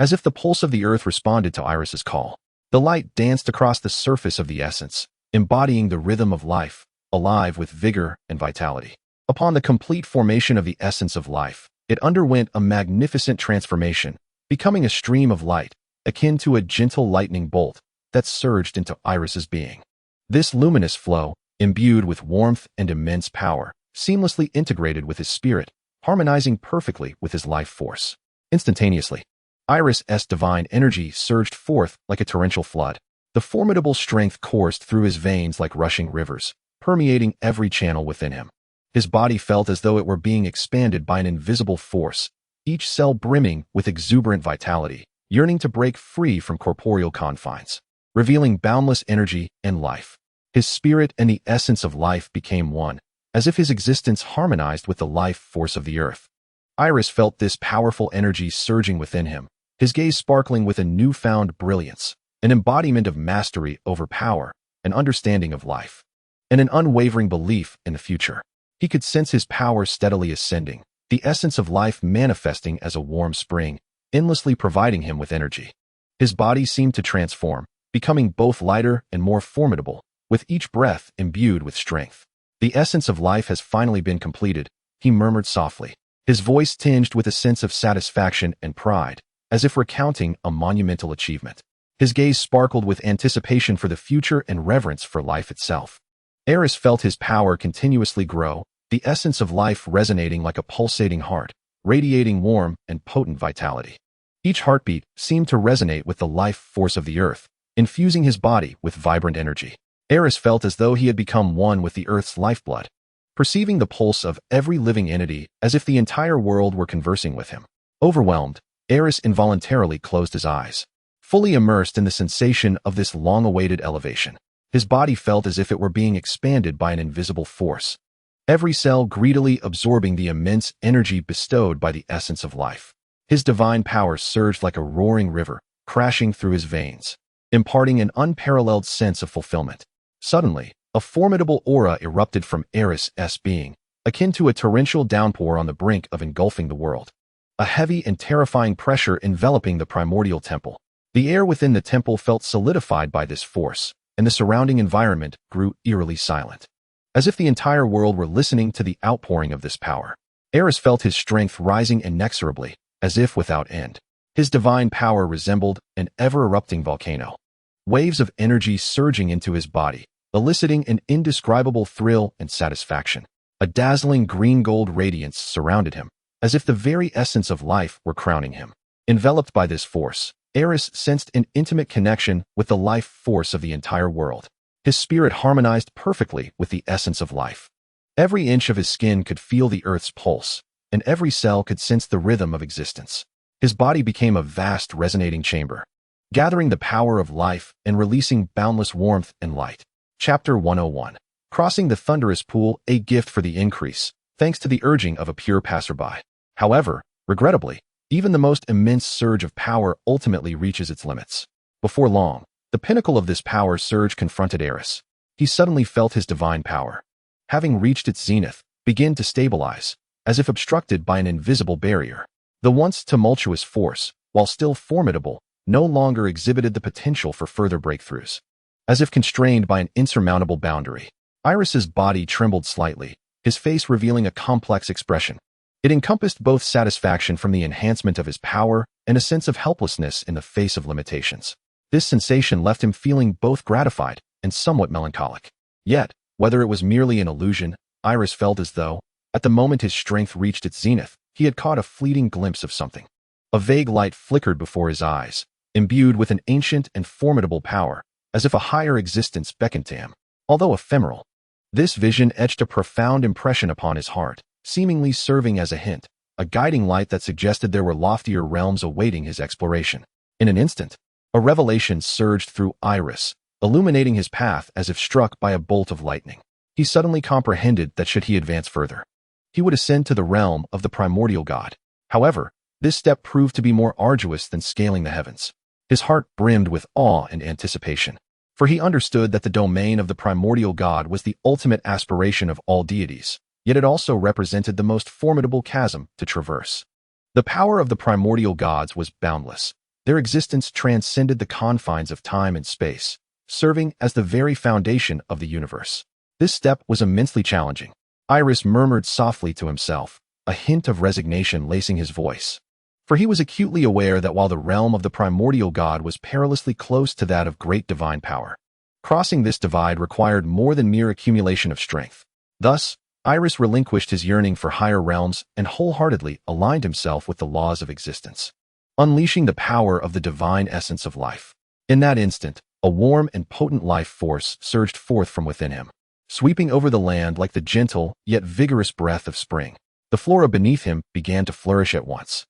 As if the pulse of the earth responded to Aerys's call, the light danced across the surface of the essence, embodying the rhythm of life, alive with vigor and vitality. Upon the complete formation of the essence of life, it underwent a magnificent transformation, becoming a stream of light, akin to a gentle lightning bolt that surged into Aerys's being. This luminous flow, imbued with warmth and immense power, seamlessly integrated with his spirit, harmonizing perfectly with his life force. Instantaneously, Aerys's divine energy surged forth like a torrential flood. The formidable strength coursed through his veins like rushing rivers, permeating every channel within him. His body felt as though it were being expanded by an invisible force, each cell brimming with exuberant vitality, yearning to break free from corporeal confines. revealing boundless energy and life. His spirit and the essence of life became one, as if his existence harmonized with the life force of the earth. Aerys felt this powerful energy surging within him, his gaze sparkling with a newfound brilliance, an embodiment of mastery over power, an understanding of life, and an unwavering belief in the future. He could sense his power steadily ascending, the essence of life manifesting as a warm spring, endlessly providing him with energy. His body seemed to transform, becoming both lighter and more formidable, with each breath imbued with strength. The essence of life has finally been completed, he murmured softly, his voice tinged with a sense of satisfaction and pride, as if recounting a monumental achievement. His gaze sparkled with anticipation for the future and reverence for life itself. Aerys felt his power continuously grow, the essence of life resonating like a pulsating heart, radiating warm and potent vitality. Each heartbeat seemed to resonate with the life force of the earth, infusing his body with vibrant energy. Aerys felt as though he had become one with the earth's lifeblood, perceiving the pulse of every living entity as if the entire world were conversing with him. Overwhelmed, Aerys involuntarily closed his eyes, fully immersed in the sensation of this long-awaited elevation. His body felt as if it were being expanded by an invisible force, every cell greedily absorbing the immense energy bestowed by the essence of life. His divine power surged like a roaring river, crashing through his veins, imparting an unparalleled sense of fulfillment. Suddenly, a formidable aura erupted from Aerys' being, akin to a torrential downpour on the brink of engulfing the world. A heavy and terrifying pressure enveloping the primordial temple. The air within the temple felt solidified by this force, and the surrounding environment grew eerily silent, as if the entire world were listening to the outpouring of this power. Aerys felt his strength rising inexorably, as if without end. His divine power resembled an ever-erupting volcano, waves of energy surging into his body, eliciting an indescribable thrill and satisfaction. A dazzling green-gold radiance surrounded him, as if the very essence of life were crowning him. Enveloped by this force, Aerys sensed an intimate connection with the life force of the entire world. His spirit harmonized perfectly with the essence of life. Every inch of his skin could feel the earth's pulse, and every cell could sense the rhythm of existence. His body became a vast resonating chamber, gathering the power of life and releasing boundless warmth and light. Chapter 101. Crossing the thunderous pool, a gift for the increase, thanks to the urging of a pure passerby. However, regrettably, even the most immense surge of power ultimately reaches its limits. Before long, the pinnacle of this power surge confronted Aerys. He suddenly felt his divine power, having reached its zenith, begin to stabilize, as if obstructed by an invisible barrier. The once tumultuous force, while still formidable, no longer exhibited the potential for further breakthroughs. As if constrained by an insurmountable boundary, Aerys's body trembled slightly, his face revealing a complex expression. It encompassed both satisfaction from the enhancement of his power and a sense of helplessness in the face of limitations. This sensation left him feeling both gratified and somewhat melancholic. Yet, whether it was merely an illusion, Aerys felt as though, at the moment his strength reached its zenith, he had caught a fleeting glimpse of something. A vague light flickered before his eyes, imbued with an ancient and formidable power, as if a higher existence beckoned to him. Although ephemeral, this vision etched a profound impression upon his heart, seemingly serving as a hint, a guiding light that suggested there were loftier realms awaiting his exploration. In an instant, a revelation surged through Aerys, illuminating his path as if struck by a bolt of lightning. He suddenly comprehended that should he advance further, he would ascend to the realm of the primordial god. However, this step proved to be more arduous than scaling the heavens. His heart brimmed with awe and anticipation, for he understood that the domain of the primordial god was the ultimate aspiration of all deities, yet it also represented the most formidable chasm to traverse. The power of the primordial gods was boundless. Their existence transcended the confines of time and space, serving as the very foundation of the universe. This step was immensely challenging. Aerys murmured softly to himself, a hint of resignation lacing his voice. For he was acutely aware that while the realm of the primordial god was perilously close to that of great divine power, crossing this divide required more than mere accumulation of strength. Thus, Aerys relinquished his yearning for higher realms and wholeheartedly aligned himself with the laws of existence, unleashing the power of the divine essence of life. In that instant, a warm and potent life force surged forth from within him, sweeping over the land like the gentle yet vigorous breath of spring. The flora beneath him began to flourish at once.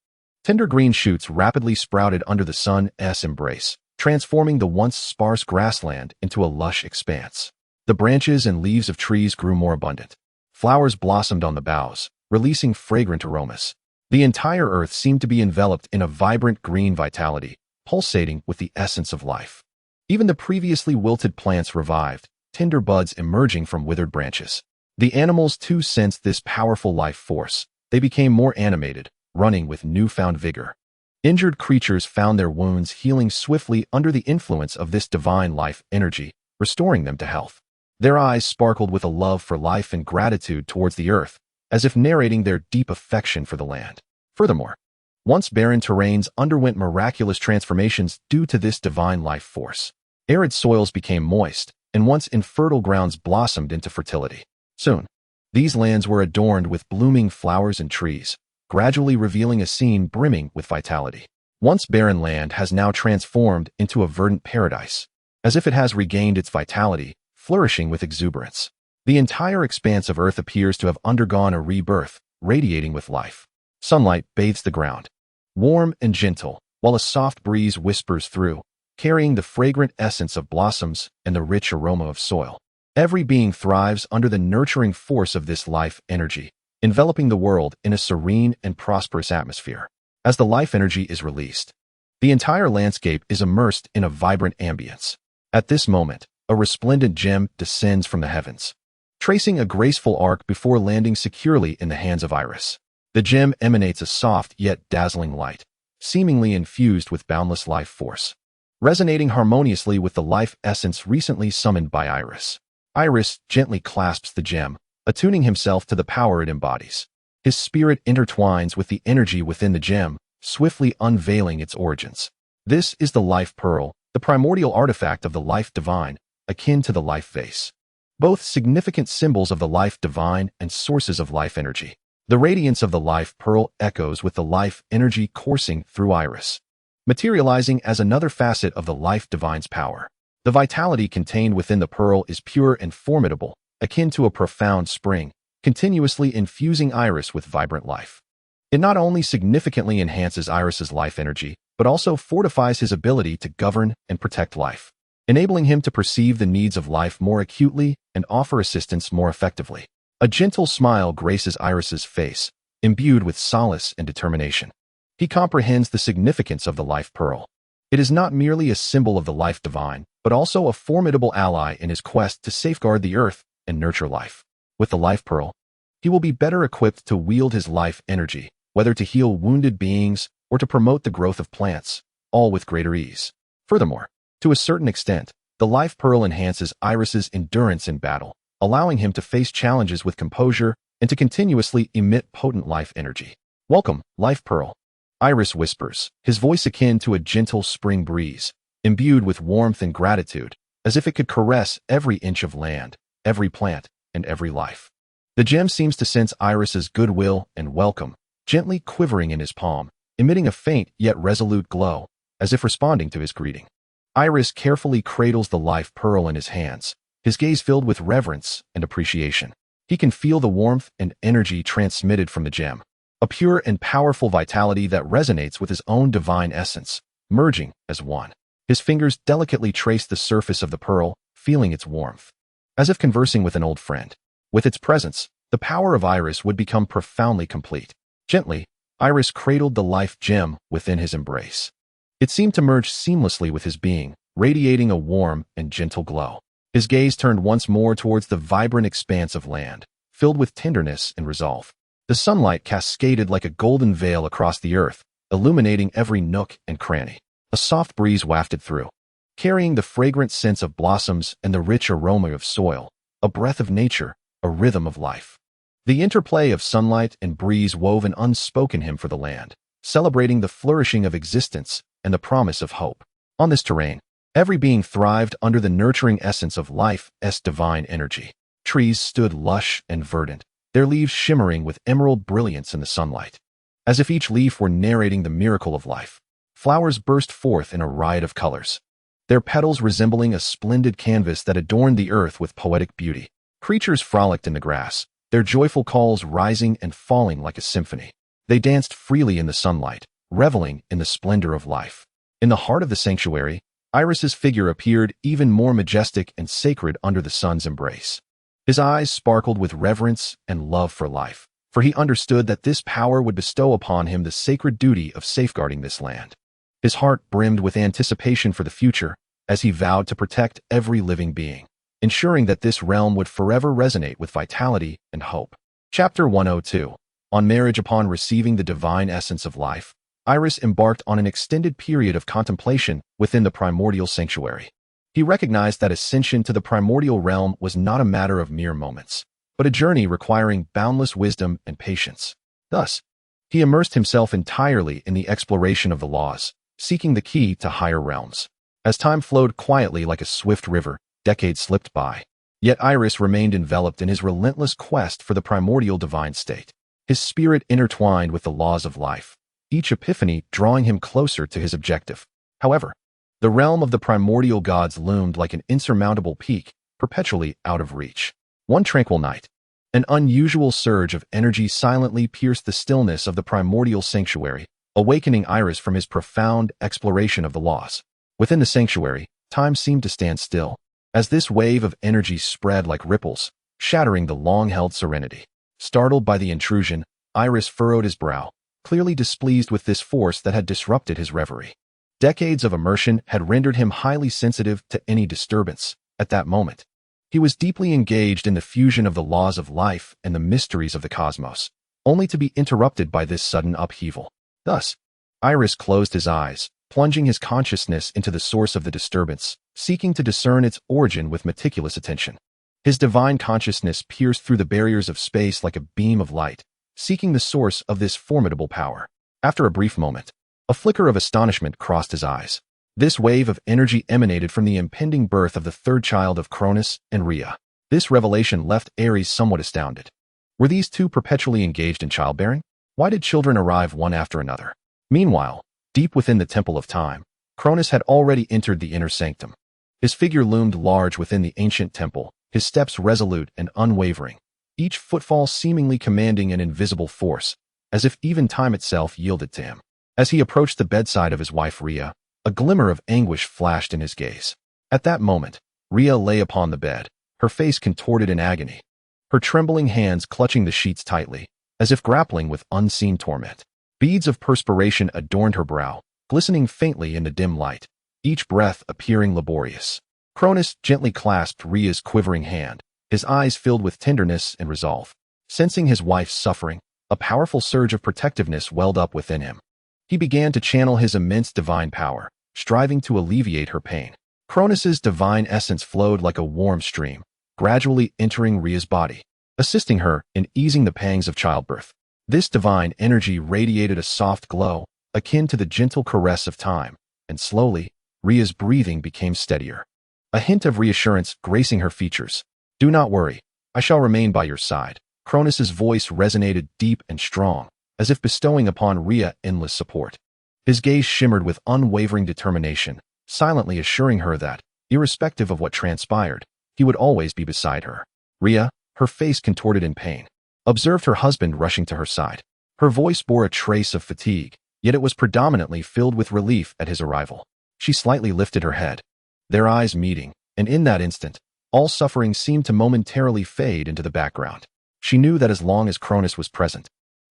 Tender green shoots rapidly sprouted under the sun's embrace, transforming the once sparse grassland into a lush expanse. The branches and leaves of trees grew more abundant. Flowers blossomed on the boughs, releasing fragrant aromas. The entire earth seemed to be enveloped in a vibrant green vitality, pulsating with the essence of life. Even the previously wilted plants revived, tender buds emerging from withered branches. The animals too sensed this powerful life force. They became more animated, running with newfound vigor. Injured creatures found their wounds healing swiftly under the influence of this divine life energy, restoring them to health. Their eyes sparkled with a love for life and gratitude towards the earth, as if narrating their deep affection for the land. Furthermore, once barren terrains underwent miraculous transformations due to this divine life force. Arid soils became moist, and once infertile grounds blossomed into fertility. Soon, these lands were adorned with blooming flowers and trees, gradually revealing a scene brimming with vitality. Once barren land has now transformed into a verdant paradise, as if it has regained its vitality, flourishing with exuberance. The entire expanse of earth appears to have undergone a rebirth, radiating with life. Sunlight bathes the ground, warm and gentle, while a soft breeze whispers through, carrying the fragrant essence of blossoms and the rich aroma of soil. Every being thrives under the nurturing force of this life energy, enveloping the world in a serene and prosperous atmosphere. As the life energy is released, the entire landscape is immersed in a vibrant ambience. At this moment, a resplendent gem descends from the heavens, tracing a graceful arc before landing securely in the hands of Aerys. The gem emanates a soft yet dazzling light, seemingly infused with boundless life force, resonating harmoniously with the life essence recently summoned by Aerys. Aerys gently clasps the gem, attuning himself to the power it embodies. His spirit intertwines with the energy within the gem, swiftly unveiling its origins. This is the life pearl, the primordial artifact of the life divine, akin to the life vase. Both significant symbols of the life divine and sources of life energy. The radiance of the life pearl echoes with the life energy coursing through Aerys, materializing as another facet of the life divine's power. The vitality contained within the pearl is pure and formidable, akin to a profound spring, continuously infusing Aerys with vibrant life. It not only significantly enhances Aerys's life energy, but also fortifies his ability to govern and protect life, enabling him to perceive the needs of life more acutely and offer assistance more effectively. A gentle smile graces Aerys's face, imbued with solace and determination. He comprehends the significance of the life pearl. It is not merely a symbol of the life divine, but also a formidable ally in his quest to safeguard the earth and nurture life. With the life pearl, he will be better equipped to wield his life energy, whether to heal wounded beings or to promote the growth of plants, all with greater ease. Furthermore, to a certain extent, the life pearl enhances Aerys's endurance in battle, allowing him to face challenges with composure and to continuously emit potent life energy. "Welcome, life pearl," Aerys whispers, his voice akin to a gentle spring breeze, imbued with warmth and gratitude, as if it could caress every inch of land, every plant, and every life. The gem seems to sense Aerys's goodwill and welcome, gently quivering in his palm, emitting a faint yet resolute glow, as if responding to his greeting. Aerys carefully cradles the life pearl in his hands, his gaze filled with reverence and appreciation. He can feel the warmth and energy transmitted from the gem, a pure and powerful vitality that resonates with his own divine essence, merging as one. His fingers delicately trace the surface of the pearl, feeling its warmth, as if conversing with an old friend. With its presence, the power of Aerys would become profoundly complete. Gently, Aerys cradled the life gem within his embrace. It seemed to merge seamlessly with his being, radiating a warm and gentle glow. His gaze turned once more towards the vibrant expanse of land, filled with tenderness and resolve. The sunlight cascaded like a golden veil across the earth, illuminating every nook and cranny. A soft breeze wafted through, carrying the fragrant scents of blossoms and the rich aroma of soil, a breath of nature, a rhythm of life. The interplay of sunlight and breeze wove an unspoken hymn for the land, celebrating the flourishing of existence and the promise of hope. On this terrain, every being thrived under the nurturing essence of life's divine energy. Trees stood lush and verdant, their leaves shimmering with emerald brilliance in the sunlight, as if each leaf were narrating the miracle of life. Flowers burst forth in a riot of colors, their petals resembling a splendid canvas that adorned the earth with poetic beauty. Creatures frolicked in the grass, their joyful calls rising and falling like a symphony. They danced freely in the sunlight, reveling in the splendor of life. In the heart of the sanctuary, Aerys's figure appeared even more majestic and sacred under the sun's embrace. His eyes sparkled with reverence and love for life, for he understood that this power would bestow upon him the sacred duty of safeguarding this land. His heart brimmed with anticipation for the future as he vowed to protect every living being, ensuring that this realm would forever resonate with vitality and hope. Chapter 102. On marriage. Upon receiving the divine essence of life, Aerys embarked on an extended period of contemplation within the primordial sanctuary. He recognized that ascension to the primordial realm was not a matter of mere moments, but a journey requiring boundless wisdom and patience. Thus, he immersed himself entirely in the exploration of the laws, seeking the key to higher realms. As time flowed quietly like a swift river, decades slipped by. Yet Aerys remained enveloped in his relentless quest for the primordial divine state. His spirit intertwined with the laws of life, each epiphany drawing him closer to his objective. However, the realm of the primordial gods loomed like an insurmountable peak, perpetually out of reach. One tranquil night, an unusual surge of energy silently pierced the stillness of the primordial sanctuary, awakening Aerys from his profound exploration of the laws. Within the sanctuary, time seemed to stand still, as this wave of energy spread like ripples, shattering the long-held serenity. Startled by the intrusion, Aerys furrowed his brow, clearly displeased with this force that had disrupted his reverie. Decades of immersion had rendered him highly sensitive to any disturbance. At that moment, he was deeply engaged in the fusion of the laws of life and the mysteries of the cosmos, only to be interrupted by this sudden upheaval. Thus, Aerys closed his eyes, plunging his consciousness into the source of the disturbance, seeking to discern its origin with meticulous attention. His divine consciousness pierced through the barriers of space like a beam of light, seeking the source of this formidable power. After a brief moment, a flicker of astonishment crossed his eyes. This wave of energy emanated from the impending birth of the third child of Cronus and Rhea. This revelation left Aerys somewhat astounded. Were these two perpetually engaged in childbearing? Why did children arrive one after another? Meanwhile, deep within the Temple of Time, Cronus had already entered the inner sanctum. His figure loomed large within the ancient temple, his steps resolute and unwavering, each footfall seemingly commanding an invisible force, as if even time itself yielded to him. As he approached the bedside of his wife Rhea, a glimmer of anguish flashed in his gaze. At that moment, Rhea lay upon the bed, her face contorted in agony, her trembling hands clutching the sheets tightly, as if grappling with unseen torment. Beads of perspiration adorned her brow, glistening faintly in the dim light, each breath appearing laborious. Cronus gently clasped Rhea's quivering hand, his eyes filled with tenderness and resolve. Sensing his wife's suffering, a powerful surge of protectiveness welled up within him. He began to channel his immense divine power, striving to alleviate her pain. Cronus's divine essence flowed like a warm stream, gradually entering Rhea's body, assisting her in easing the pangs of childbirth. This divine energy radiated a soft glow, akin to the gentle caress of time, and slowly, Rhea's breathing became steadier. A hint of reassurance gracing her features. "Do not worry, I shall remain by your side." Cronus's voice resonated deep and strong, as if bestowing upon Rhea endless support. His gaze shimmered with unwavering determination, silently assuring her that, irrespective of what transpired, he would always be beside her. Rhea, her face contorted in pain, observed her husband rushing to her side. Her voice bore a trace of fatigue, yet it was predominantly filled with relief at his arrival. She slightly lifted her head, their eyes meeting, and in that instant, all suffering seemed to momentarily fade into the background. She knew that as long as Cronus was present,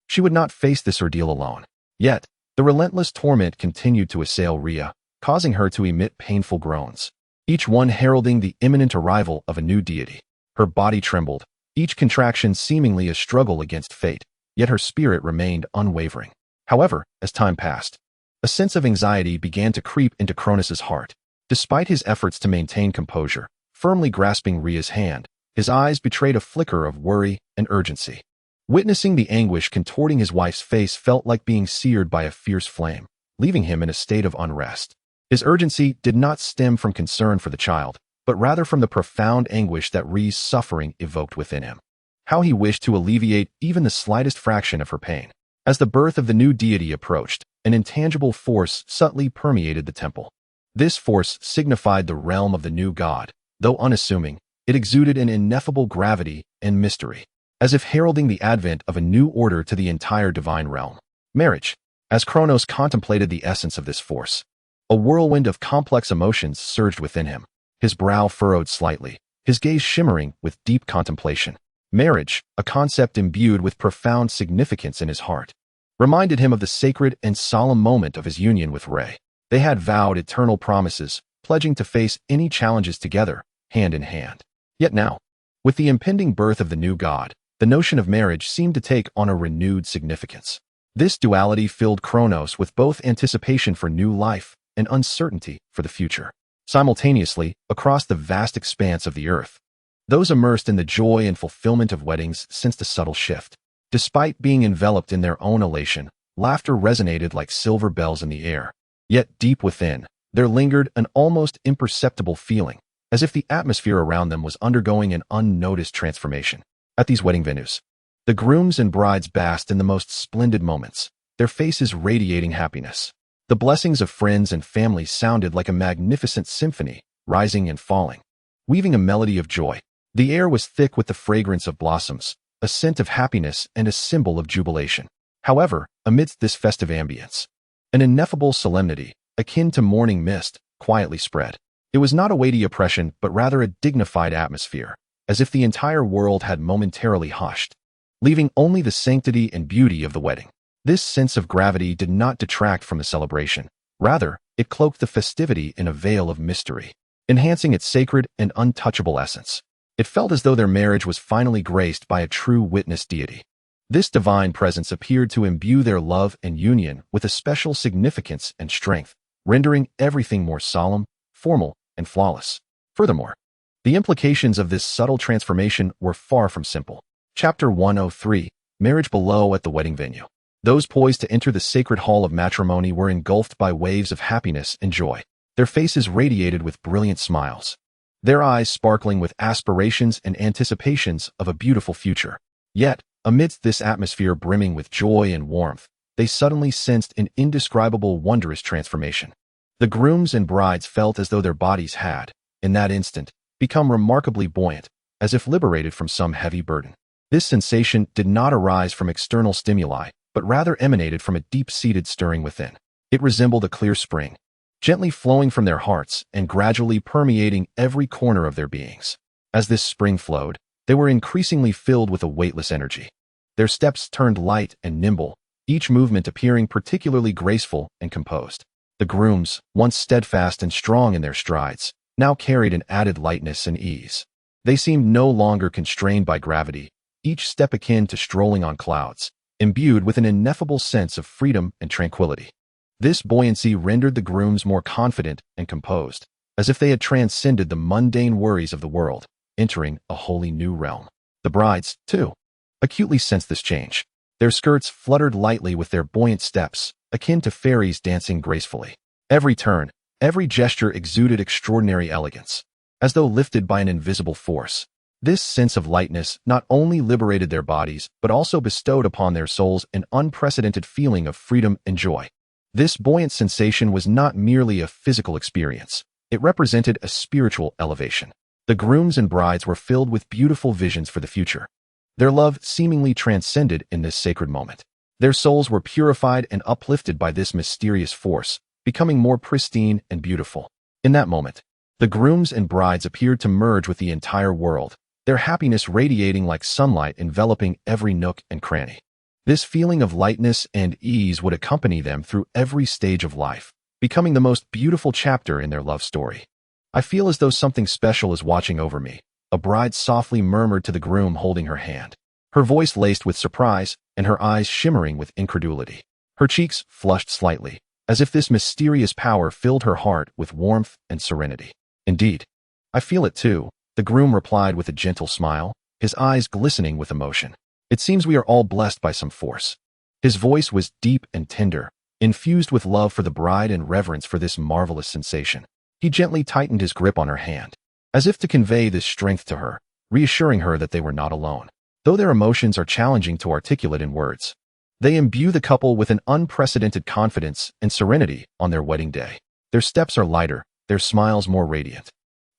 she would not face this ordeal alone. Yet, the relentless torment continued to assail Rhea, causing her to emit painful groans, each one heralding the imminent arrival of a new deity. Her body trembled, each contraction seemingly a struggle against fate, yet her spirit remained unwavering. However, as time passed, a sense of anxiety began to creep into Cronus's heart. Despite his efforts to maintain composure, firmly grasping Rhea's hand, his eyes betrayed a flicker of worry and urgency. Witnessing the anguish contorting his wife's face felt like being seared by a fierce flame, leaving him in a state of unrest. His urgency did not stem from concern for the child, but rather from the profound anguish that Rhea's suffering evoked within him. How he wished to alleviate even the slightest fraction of her pain. As the birth of the new deity approached, an intangible force subtly permeated the temple. This force signified the realm of the new god. Though unassuming, it exuded an ineffable gravity and mystery, as if heralding the advent of a new order to the entire divine realm. Marriage. As Kronos contemplated the essence of this force, A whirlwind of complex emotions surged within him, his brow furrowed slightly, his gaze shimmering with deep contemplation. Marriage, a concept imbued with profound significance in his heart, reminded him of the sacred and solemn moment of his union with Ray. They had vowed eternal promises, pledging to face any challenges together, hand in hand. Yet now, with the impending birth of the new god, the notion of marriage seemed to take on a renewed significance. This duality filled Kronos with both anticipation for new life and uncertainty for the future. Simultaneously, across the vast expanse of the earth, those immersed in the joy and fulfillment of weddings sensed a subtle shift. Despite being enveloped in their own elation, laughter resonated like silver bells in the air. Yet deep within, there lingered an almost imperceptible feeling, as if the atmosphere around them was undergoing an unnoticed transformation. At these wedding venues, the grooms and brides basked in the most splendid moments, their faces radiating happiness. The blessings of friends and family sounded like a magnificent symphony, rising and falling, weaving a melody of joy. The air was thick with the fragrance of blossoms, a scent of happiness and a symbol of jubilation. However, amidst this festive ambience, an ineffable solemnity, akin to morning mist, quietly spread. It was not a weighty oppression, but rather a dignified atmosphere, as if the entire world had momentarily hushed, leaving only the sanctity and beauty of the wedding. This sense of gravity did not detract from the celebration. Rather, it cloaked the festivity in a veil of mystery, enhancing its sacred and untouchable essence. It felt as though their marriage was finally graced by a true witness deity. This divine presence appeared to imbue their love and union with a special significance and strength, rendering everything more solemn, formal, and flawless. Furthermore, the implications of this subtle transformation were far from simple. Chapter 103, Marriage Below at the Wedding Venue. Those poised to enter the sacred hall of matrimony were engulfed by waves of happiness and joy. Their faces radiated with brilliant smiles, their eyes sparkling with aspirations and anticipations of a beautiful future. Yet, amidst this atmosphere brimming with joy and warmth, they suddenly sensed an indescribable, wondrous transformation. The grooms and brides felt as though their bodies had, in that instant, become remarkably buoyant, as if liberated from some heavy burden. This sensation did not arise from external stimuli, but rather emanated from a deep-seated stirring within. It resembled a clear spring, gently flowing from their hearts and gradually permeating every corner of their beings. As this spring flowed, they were increasingly filled with a weightless energy. Their steps turned light and nimble, each movement appearing particularly graceful and composed. The grooms, once steadfast and strong in their strides, now carried an added lightness and ease. They seemed no longer constrained by gravity, each step akin to strolling on clouds, imbued with an ineffable sense of freedom and tranquility. This buoyancy rendered the grooms more confident and composed, as if they had transcended the mundane worries of the world, entering a wholly new realm. The brides, too, acutely sensed this change. Their skirts fluttered lightly with their buoyant steps, akin to fairies dancing gracefully. Every turn, every gesture exuded extraordinary elegance, as though lifted by an invisible force. This sense of lightness not only liberated their bodies, but also bestowed upon their souls an unprecedented feeling of freedom and joy. This buoyant sensation was not merely a physical experience. It represented a spiritual elevation. The grooms and brides were filled with beautiful visions for the future. Their love seemingly transcended in this sacred moment. Their souls were purified and uplifted by this mysterious force, becoming more pristine and beautiful. In that moment, the grooms and brides appeared to merge with the entire world, their happiness radiating like sunlight enveloping every nook and cranny. This feeling of lightness and ease would accompany them through every stage of life, becoming the most beautiful chapter in their love story. "I feel as though something special is watching over me," a bride softly murmured to the groom holding her hand, her voice laced with surprise and her eyes shimmering with incredulity. Her cheeks flushed slightly, as if this mysterious power filled her heart with warmth and serenity. "Indeed, I feel it too," the groom replied with a gentle smile, his eyes glistening with emotion. "It seems we are all blessed by some force." His voice was deep and tender, infused with love for the bride and reverence for this marvelous sensation. He gently tightened his grip on her hand, as if to convey this strength to her, reassuring her that they were not alone. Though their emotions are challenging to articulate in words, they imbue the couple with an unprecedented confidence and serenity on their wedding day. Their steps are lighter, their smiles more radiant,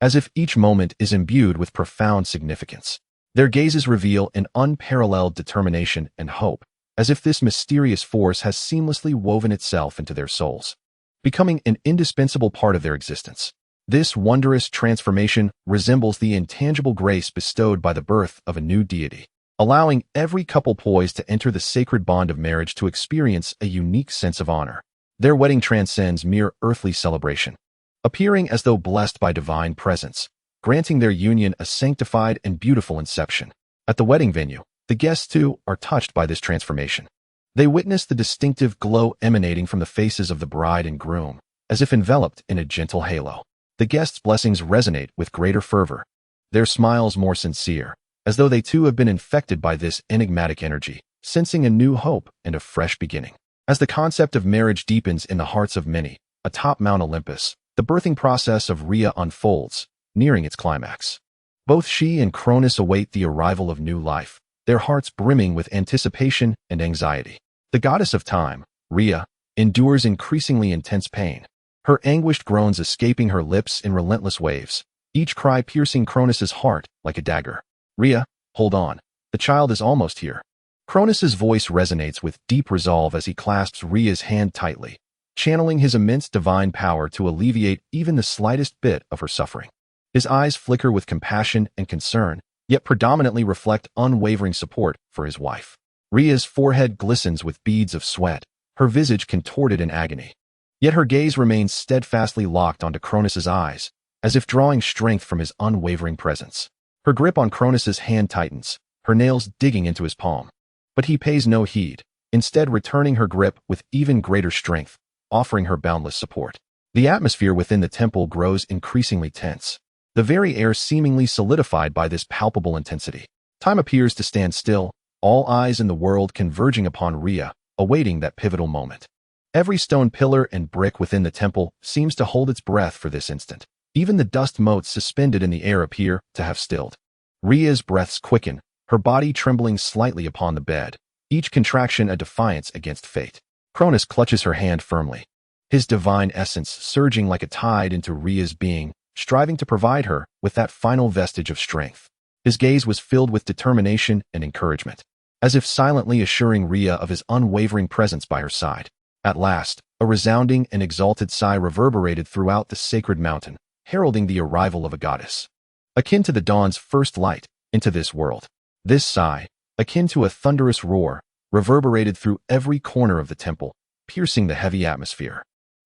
as if each moment is imbued with profound significance. Their gazes reveal an unparalleled determination and hope, as if this mysterious force has seamlessly woven itself into their souls. becoming an indispensable part of their existence. This wondrous transformation resembles the intangible grace bestowed by the birth of a new deity, allowing every couple poised to enter the sacred bond of marriage to experience a unique sense of honor. Their wedding transcends mere earthly celebration, appearing as though blessed by divine presence, granting their union a sanctified and beautiful inception. At the wedding venue, the guests too are touched by this transformation. They witness the distinctive glow emanating from the faces of the bride and groom, as if enveloped in a gentle halo. The guests' blessings resonate with greater fervor, their smiles more sincere, as though they too have been infected by this enigmatic energy, sensing a new hope and a fresh beginning. As the concept of marriage deepens in the hearts of many, atop Mount Olympus, the birthing process of Rhea unfolds, nearing its climax. Both she and Cronus await the arrival of new life, their hearts brimming with anticipation and anxiety. The goddess of time, Rhea, endures increasingly intense pain, her anguished groans escaping her lips in relentless waves, each cry piercing Cronus's heart like a dagger. Rhea, hold on. The child is almost here. Cronus's voice resonates with deep resolve as he clasps Rhea's hand tightly, channeling his immense divine power to alleviate even the slightest bit of her suffering. His eyes flicker with compassion and concern, yet predominantly reflect unwavering support for his wife. Rhea's forehead glistens with beads of sweat, her visage contorted in agony. Yet her gaze remains steadfastly locked onto Cronus's eyes, as if drawing strength from his unwavering presence. Her grip on Cronus's hand tightens, her nails digging into his palm. But he pays no heed, instead returning her grip with even greater strength, offering her boundless support. The atmosphere within the temple grows increasingly tense, the very air seemingly solidified by this palpable intensity. Time appears to stand still, all eyes in the world converging upon Rhea, awaiting that pivotal moment. Every stone pillar and brick within the temple seems to hold its breath for this instant. Even the dust motes suspended in the air appear to have stilled. Rhea's breaths quicken, her body trembling slightly upon the bed, each contraction a defiance against fate. Cronus clutches her hand firmly, his divine essence surging like a tide into Rhea's being, striving to provide her with that final vestige of strength. His gaze was filled with determination and encouragement, as if silently assuring Rhea of his unwavering presence by her side. At last, a resounding and exalted sigh reverberated throughout the sacred mountain, heralding the arrival of a goddess. Akin to the dawn's first light into this world, this sigh, akin to a thunderous roar, reverberated through every corner of the temple, piercing the heavy atmosphere.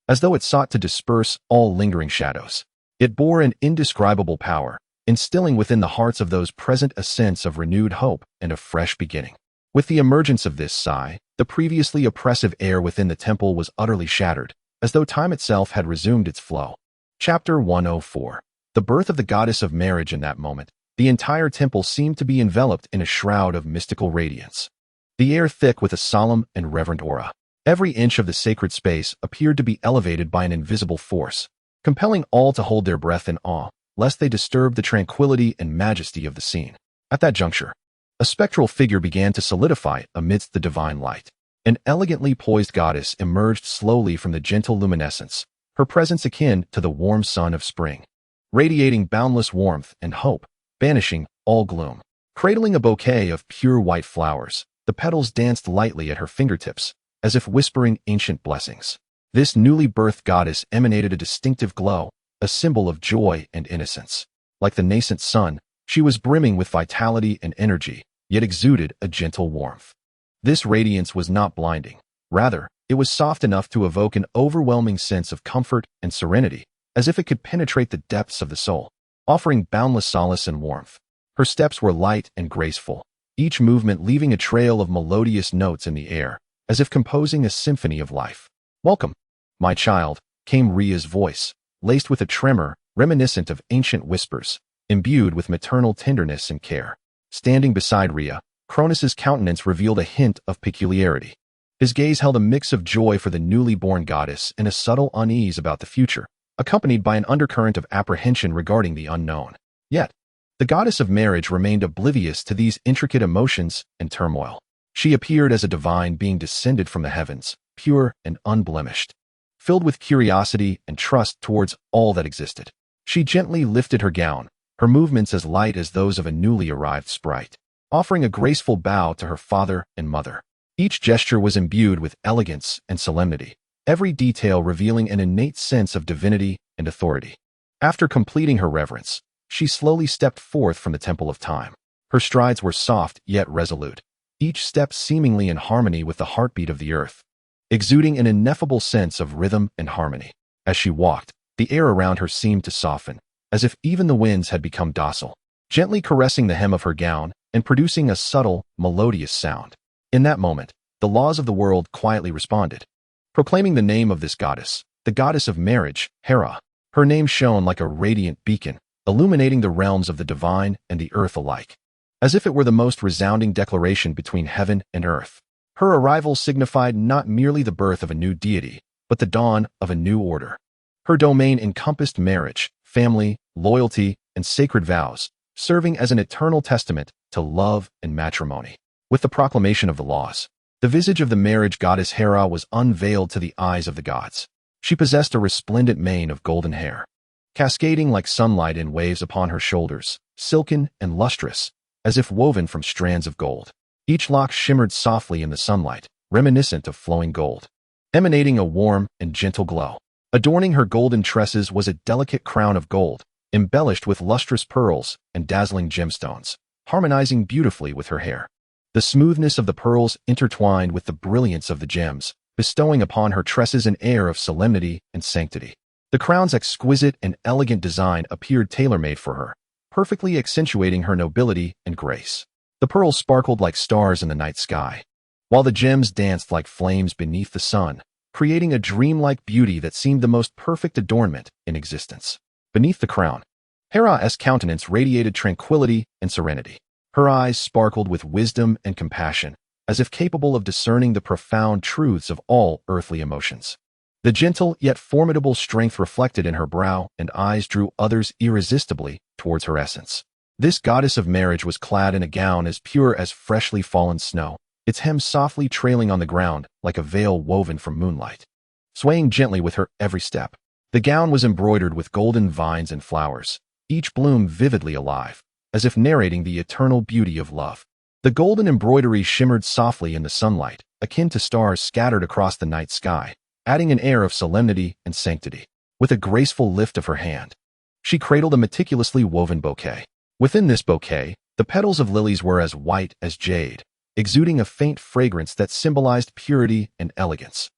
As though it sought to disperse all lingering shadows, it bore an indescribable power, instilling within the hearts of those present a sense of renewed hope and a fresh beginning. With the emergence of this sigh, the previously oppressive air within the temple was utterly shattered, as though time itself had resumed its flow. Chapter 104. The birth of the goddess of marriage. In that moment, the entire temple seemed to be enveloped in a shroud of mystical radiance, the air thick with a solemn and reverent aura. Every inch of the sacred space appeared to be elevated by an invisible force, compelling all to hold their breath in awe, lest they disturb the tranquility and majesty of the scene. At that juncture, a spectral figure began to solidify amidst the divine light. An elegantly poised goddess emerged slowly from the gentle luminescence, her presence akin to the warm sun of spring, radiating boundless warmth and hope, banishing all gloom. Cradling a bouquet of pure white flowers, the petals danced lightly at her fingertips, as if whispering ancient blessings. This newly birthed goddess emanated a distinctive glow, a symbol of joy and innocence. Like the nascent sun, she was brimming with vitality and energy, yet exuded a gentle warmth. This radiance was not blinding. Rather, it was soft enough to evoke an overwhelming sense of comfort and serenity, as if it could penetrate the depths of the soul, offering boundless solace and warmth. Her steps were light and graceful, each movement leaving a trail of melodious notes in the air, as if composing a symphony of life. "Welcome, my child," came Rhea's voice, laced with a tremor reminiscent of ancient whispers, imbued with maternal tenderness and care. Standing beside Rhea, Cronus's countenance revealed a hint of peculiarity. His gaze held a mix of joy for the newly born goddess and a subtle unease about the future, accompanied by an undercurrent of apprehension regarding the unknown. Yet, the goddess of marriage remained oblivious to these intricate emotions and turmoil. She appeared as a divine being descended from the heavens, pure and unblemished, filled with curiosity and trust towards all that existed. She gently lifted her gown, her movements as light as those of a newly arrived sprite, offering a graceful bow to her father and mother. Each gesture was imbued with elegance and solemnity, every detail revealing an innate sense of divinity and authority. After completing her reverence, she slowly stepped forth from the Temple of Time. Her strides were soft yet resolute, each step seemingly in harmony with the heartbeat of the earth, exuding an ineffable sense of rhythm and harmony. As she walked, the air around her seemed to soften, as if even the winds had become docile, gently caressing the hem of her gown and producing a subtle, melodious sound. In that moment, the laws of the world quietly responded, proclaiming the name of this goddess, the goddess of marriage, Hera. Her name shone like a radiant beacon, illuminating the realms of the divine and the earth alike, as if it were the most resounding declaration between heaven and earth. Her arrival signified not merely the birth of a new deity, but the dawn of a new order. Her domain encompassed marriage, family, loyalty, and sacred vows, serving as an eternal testament to love and matrimony. With the proclamation of the laws, the visage of the marriage goddess Hera was unveiled to the eyes of the gods. She possessed a resplendent mane of golden hair, cascading like sunlight in waves upon her shoulders, silken and lustrous, as if woven from strands of gold. Each lock shimmered softly in the sunlight, reminiscent of flowing gold, emanating a warm and gentle glow. Adorning her golden tresses was a delicate crown of gold, embellished with lustrous pearls and dazzling gemstones, harmonizing beautifully with her hair. The smoothness of the pearls intertwined with the brilliance of the gems, bestowing upon her tresses an air of solemnity and sanctity. The crown's exquisite and elegant design appeared tailor-made for her, perfectly accentuating her nobility and grace. The pearls sparkled like stars in the night sky, while the gems danced like flames beneath the sun, creating a dreamlike beauty that seemed the most perfect adornment in existence. Beneath the crown, Hera's countenance radiated tranquility and serenity. Her eyes sparkled with wisdom and compassion, as if capable of discerning the profound truths of all earthly emotions. The gentle yet formidable strength reflected in her brow and eyes drew others irresistibly towards her essence. This goddess of marriage was clad in a gown as pure as freshly fallen snow, its hem softly trailing on the ground like a veil woven from moonlight. Swaying gently with her every step, the gown was embroidered with golden vines and flowers, each bloom vividly alive, as if narrating the eternal beauty of love. The golden embroidery shimmered softly in the sunlight, akin to stars scattered across the night sky, adding an air of solemnity and sanctity. With a graceful lift of her hand, she cradled a meticulously woven bouquet. Within this bouquet, the petals of lilies were as white as jade, exuding a faint fragrance that symbolized purity and elegance.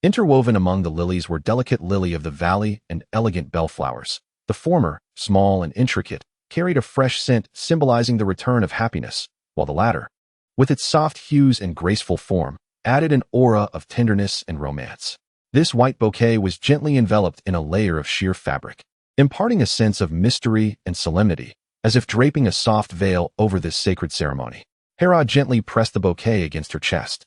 Interwoven among the lilies were delicate lily of the valley and elegant bellflowers. The former, small and intricate, carried a fresh scent symbolizing the return of happiness, while the latter, with its soft hues and graceful form, added an aura of tenderness and romance. This white bouquet was gently enveloped in a layer of sheer fabric, imparting a sense of mystery and solemnity, as if draping a soft veil over this sacred ceremony. Hera gently pressed the bouquet against her chest,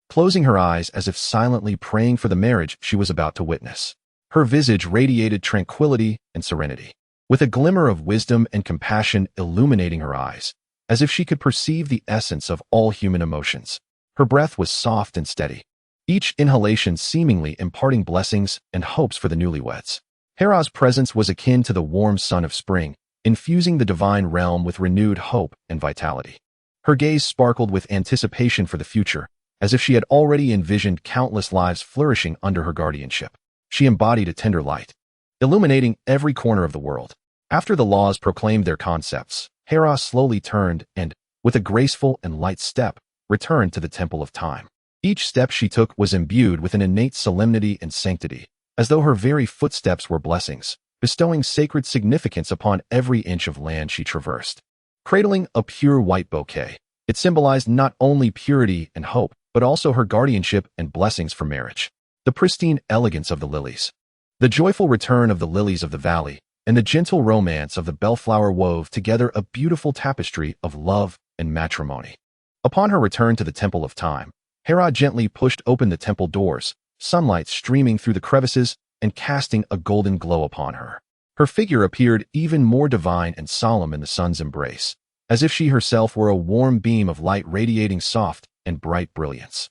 closing her eyes as if silently praying for the marriage she was about to witness. Her visage radiated tranquility and serenity, with a glimmer of wisdom and compassion illuminating her eyes, as if she could perceive the essence of all human emotions. Her breath was soft and steady, each inhalation seemingly imparting blessings and hopes for the newlyweds. Hera's presence was akin to the warm sun of spring, infusing the divine realm with renewed hope and vitality. Her gaze sparkled with anticipation for the future, as if she had already envisioned countless lives flourishing under her guardianship. She embodied a tender light, illuminating every corner of the world. After the laws proclaimed their concepts, Hera slowly turned and, with a graceful and light step, returned to the Temple of Time. Each step she took was imbued with an innate solemnity and sanctity, as though her very footsteps were blessings, bestowing sacred significance upon every inch of land she traversed. Cradling a pure white bouquet, it symbolized not only purity and hope, but also her guardianship and blessings for marriage. The pristine elegance of the lilies, the joyful return of the lilies of the valley, and the gentle romance of the bellflower wove together a beautiful tapestry of love and matrimony. Upon her return to the Temple of Time, Hera gently pushed open the temple doors, sunlight streaming through the crevices and casting a golden glow upon her. Her figure appeared even more divine and solemn in the sun's embrace, as if she herself were a warm beam of light radiating soft and bright brilliance.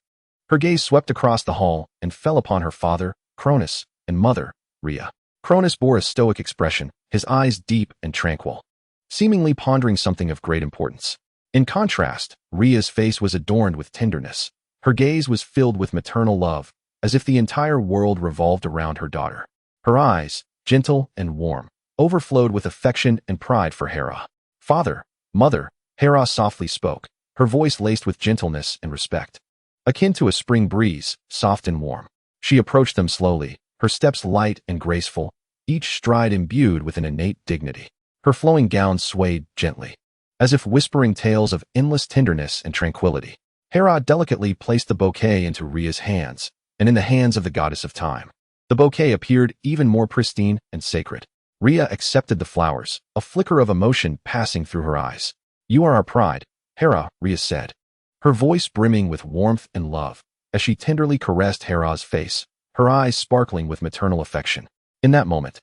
Her gaze swept across the hall and fell upon her father, Cronus, and mother, Rhea. Cronus bore a stoic expression, his eyes deep and tranquil, seemingly pondering something of great importance. In contrast, Rhea's face was adorned with tenderness. Her gaze was filled with maternal love, as if the entire world revolved around her daughter. Her eyes, gentle and warm, overflowed with affection and pride for Hera. "Father, mother," Hera softly spoke, her voice laced with gentleness and respect. Akin to a spring breeze, soft and warm. She approached them slowly, her steps light and graceful, each stride imbued with an innate dignity. Her flowing gown swayed gently, as if whispering tales of endless tenderness and tranquility. Hera delicately placed the bouquet into Rhea's hands, and in the hands of the goddess of time. The bouquet appeared even more pristine and sacred. Rhea accepted the flowers, a flicker of emotion passing through her eyes. "You are our pride," Hera, Rhea said, her voice brimming with warmth and love, as she tenderly caressed Hera's face, her eyes sparkling with maternal affection. In that moment,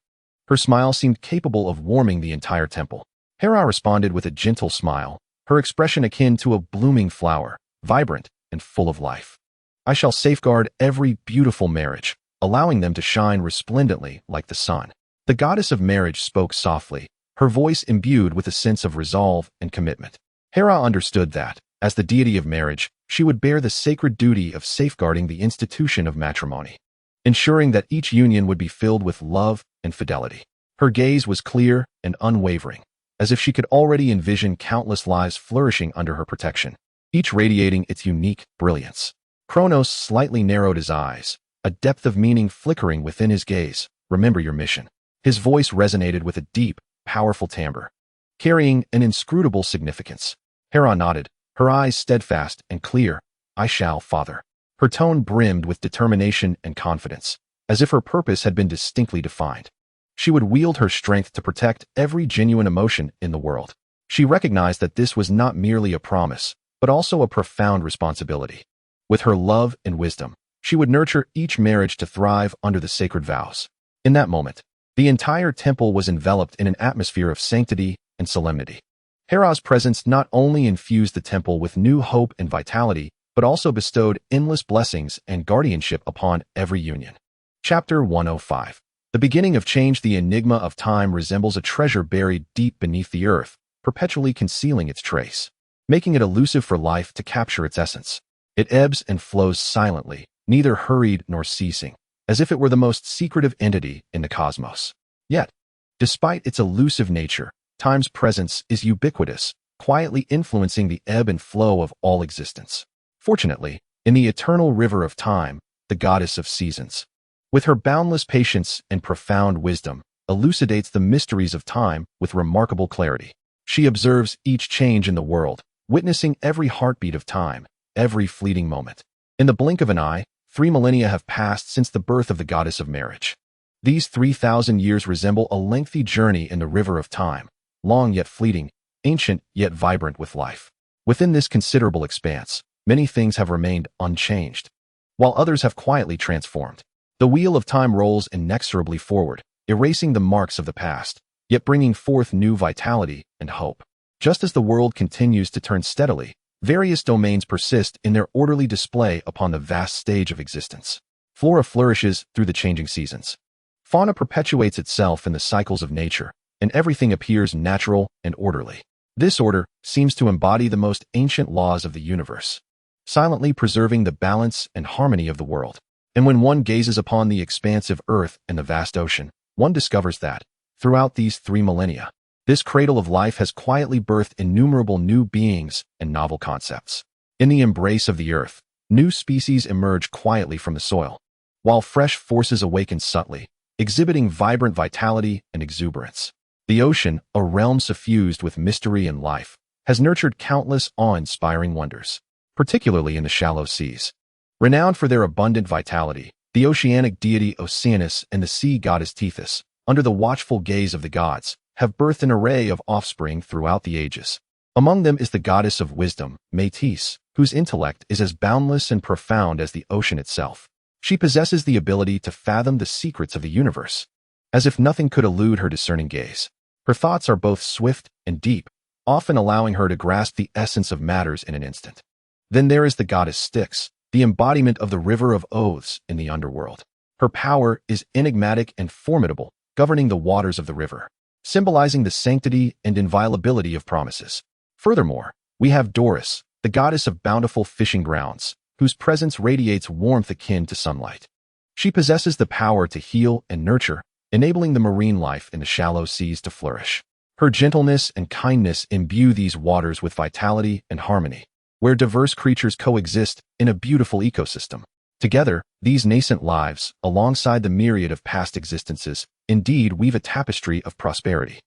her smile seemed capable of warming the entire temple. Hera responded with a gentle smile, her expression akin to a blooming flower, vibrant and full of life. "I shall safeguard every beautiful marriage, allowing them to shine resplendently like the sun." The goddess of marriage spoke softly, her voice imbued with a sense of resolve and commitment. Hera understood that, as the deity of marriage, she would bear the sacred duty of safeguarding the institution of matrimony, ensuring that each union would be filled with love and fidelity. Her gaze was clear and unwavering, as if she could already envision countless lives flourishing under her protection, each radiating its unique brilliance. Kronos slightly narrowed his eyes, a depth of meaning flickering within his gaze. "Remember your mission." His voice resonated with a deep, powerful timbre, carrying an inscrutable significance. Hera nodded, her eyes steadfast and clear. "I shall, father." Her tone brimmed with determination and confidence, as if her purpose had been distinctly defined. She would wield her strength to protect every genuine emotion in the world. She recognized that this was not merely a promise, but also a profound responsibility. With her love and wisdom, she would nurture each marriage to thrive under the sacred vows. In that moment, the entire temple was enveloped in an atmosphere of sanctity and solemnity. Hera's presence not only infused the temple with new hope and vitality, but also bestowed endless blessings and guardianship upon every union. Chapter 105. The beginning of change. The enigma of time resembles a treasure buried deep beneath the earth, perpetually concealing its trace, making it elusive for life to capture its essence. It ebbs and flows silently, neither hurried nor ceasing, as if it were the most secretive entity in the cosmos. Yet, despite its elusive nature, time's presence is ubiquitous, quietly influencing the ebb and flow of all existence. Fortunately, in the eternal river of time, the goddess of seasons, with her boundless patience and profound wisdom, elucidates the mysteries of time with remarkable clarity. She observes each change in the world, witnessing every heartbeat of time, every fleeting moment. In the blink of an eye, 3 millennia have passed since the birth of the goddess of marriage. These 3,000 years resemble a lengthy journey in the river of time, long yet fleeting, ancient yet vibrant with life. Within this considerable expanse, many things have remained unchanged, while others have quietly transformed. The wheel of time rolls inexorably forward, erasing the marks of the past, yet bringing forth new vitality and hope. Just as the world continues to turn steadily, various domains persist in their orderly display upon the vast stage of existence. Flora flourishes through the changing seasons. Fauna perpetuates itself in the cycles of nature, and everything appears natural and orderly. This order seems to embody the most ancient laws of the universe, silently preserving the balance and harmony of the world. And when one gazes upon the expansive earth and the vast ocean, one discovers that, throughout these 3 millennia, this cradle of life has quietly birthed innumerable new beings and novel concepts. In the embrace of the earth, new species emerge quietly from the soil, while fresh forces awaken subtly, exhibiting vibrant vitality and exuberance. The ocean, a realm suffused with mystery and life, has nurtured countless awe-inspiring wonders, particularly in the shallow seas. Renowned for their abundant vitality, the oceanic deity Oceanus and the sea goddess Thesis, under the watchful gaze of the gods, have birthed an array of offspring throughout the ages. Among them is the goddess of wisdom, Métis, whose intellect is as boundless and profound as the ocean itself. She possesses the ability to fathom the secrets of the universe, as if nothing could elude her discerning gaze. Her thoughts are both swift and deep, often allowing her to grasp the essence of matters in an instant. Then there is the goddess Styx, the embodiment of the river of oaths in the underworld. Her power is enigmatic and formidable, governing the waters of the river, symbolizing the sanctity and inviolability of promises. Furthermore, we have Doris, the goddess of bountiful fishing grounds, whose presence radiates warmth akin to sunlight. She possesses the power to heal and nurture, enabling the marine life in the shallow seas to flourish. Her gentleness and kindness imbue these waters with vitality and harmony, where diverse creatures coexist in a beautiful ecosystem. Together, these nascent lives, alongside the myriad of past existences, indeed weave a tapestry of prosperity.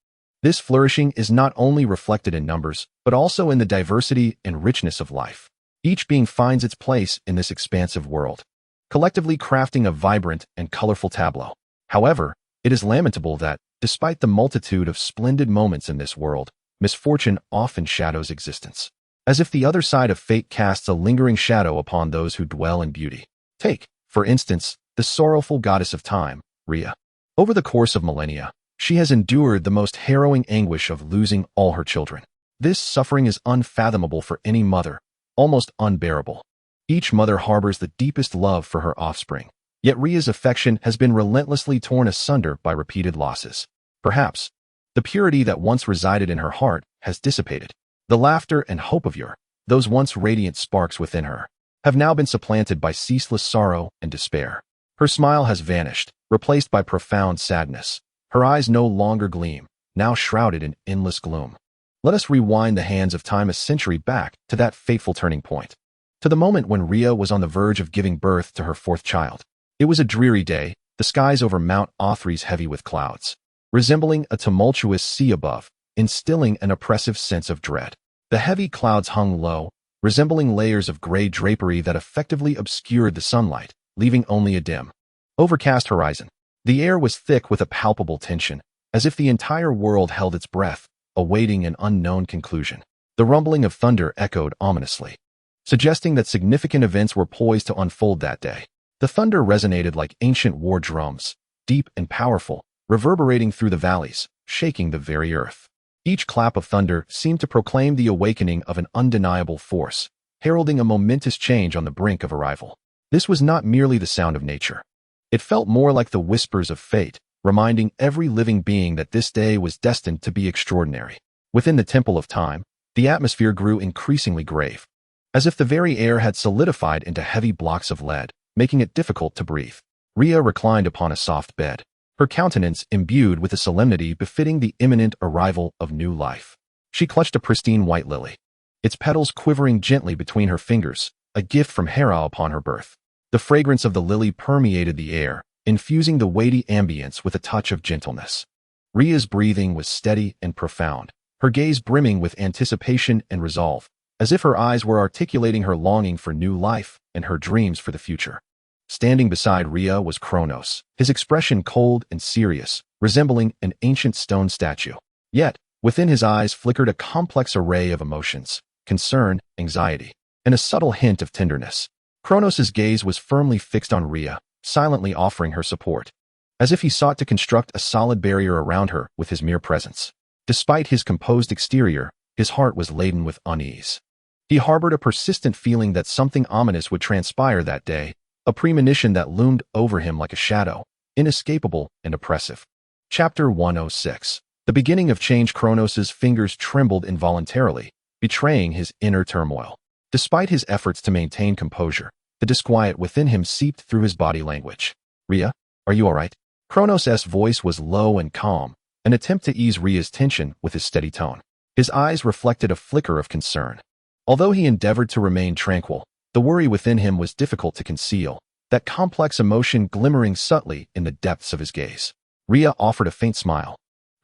This flourishing is not only reflected in numbers, but also in the diversity and richness of life. Each being finds its place in this expansive world, collectively crafting a vibrant and colorful tableau. However, it is lamentable that, despite the multitude of splendid moments in this world, misfortune often shadows existence, as if the other side of fate casts a lingering shadow upon those who dwell in beauty. Take, for instance, the sorrowful goddess of time, Rhea. Over the course of millennia, she has endured the most harrowing anguish of losing all her children. This suffering is unfathomable for any mother, almost unbearable. Each mother harbors the deepest love for her offspring, yet Rhea's affection has been relentlessly torn asunder by repeated losses. Perhaps, the purity that once resided in her heart has dissipated. The laughter and hope of yore, those once radiant sparks within her, have now been supplanted by ceaseless sorrow and despair. Her smile has vanished, replaced by profound sadness. Her eyes no longer gleam, now shrouded in endless gloom. Let us rewind the hands of time a century back to that fateful turning point, to the moment when Rhea was on the verge of giving birth to her fourth child. It was a dreary day, the skies over Mount Othrys heavy with clouds, resembling a tumultuous sea above, instilling an oppressive sense of dread. The heavy clouds hung low, resembling layers of gray drapery that effectively obscured the sunlight, leaving only a dim, overcast horizon. The air was thick with a palpable tension, as if the entire world held its breath, awaiting an unknown conclusion. The rumbling of thunder echoed ominously, suggesting that significant events were poised to unfold that day. The thunder resonated like ancient war drums, deep and powerful, reverberating through the valleys, shaking the very earth. Each clap of thunder seemed to proclaim the awakening of an undeniable force, heralding a momentous change on the brink of arrival. This was not merely the sound of nature. It felt more like the whispers of fate, reminding every living being that this day was destined to be extraordinary. Within the temple of time, the atmosphere grew increasingly grave, as if the very air had solidified into heavy blocks of lead, making it difficult to breathe. Rhea reclined upon a soft bed, her countenance imbued with a solemnity befitting the imminent arrival of new life. She clutched a pristine white lily, its petals quivering gently between her fingers, a gift from Hera upon her birth. The fragrance of the lily permeated the air, infusing the weighty ambience with a touch of gentleness. Rhea's breathing was steady and profound, her gaze brimming with anticipation and resolve, as if her eyes were articulating her longing for new life and her dreams for the future. Standing beside Rhea was Kronos, his expression cold and serious, resembling an ancient stone statue. Yet, within his eyes flickered a complex array of emotions, concern, anxiety, and a subtle hint of tenderness. Kronos' gaze was firmly fixed on Rhea, silently offering her support, as if he sought to construct a solid barrier around her with his mere presence. Despite his composed exterior, his heart was laden with unease. He harbored a persistent feeling that something ominous would transpire that day, a premonition that loomed over him like a shadow, inescapable and oppressive. Chapter 106. The beginning of change. Kronos' fingers trembled involuntarily, betraying his inner turmoil. Despite his efforts to maintain composure, the disquiet within him seeped through his body language. Rhea, are you all right? Kronos' voice was low and calm, an attempt to ease Rhea's tension with his steady tone. His eyes reflected a flicker of concern. Although he endeavored to remain tranquil, the worry within him was difficult to conceal, that complex emotion glimmering subtly in the depths of his gaze. Rhea offered a faint smile,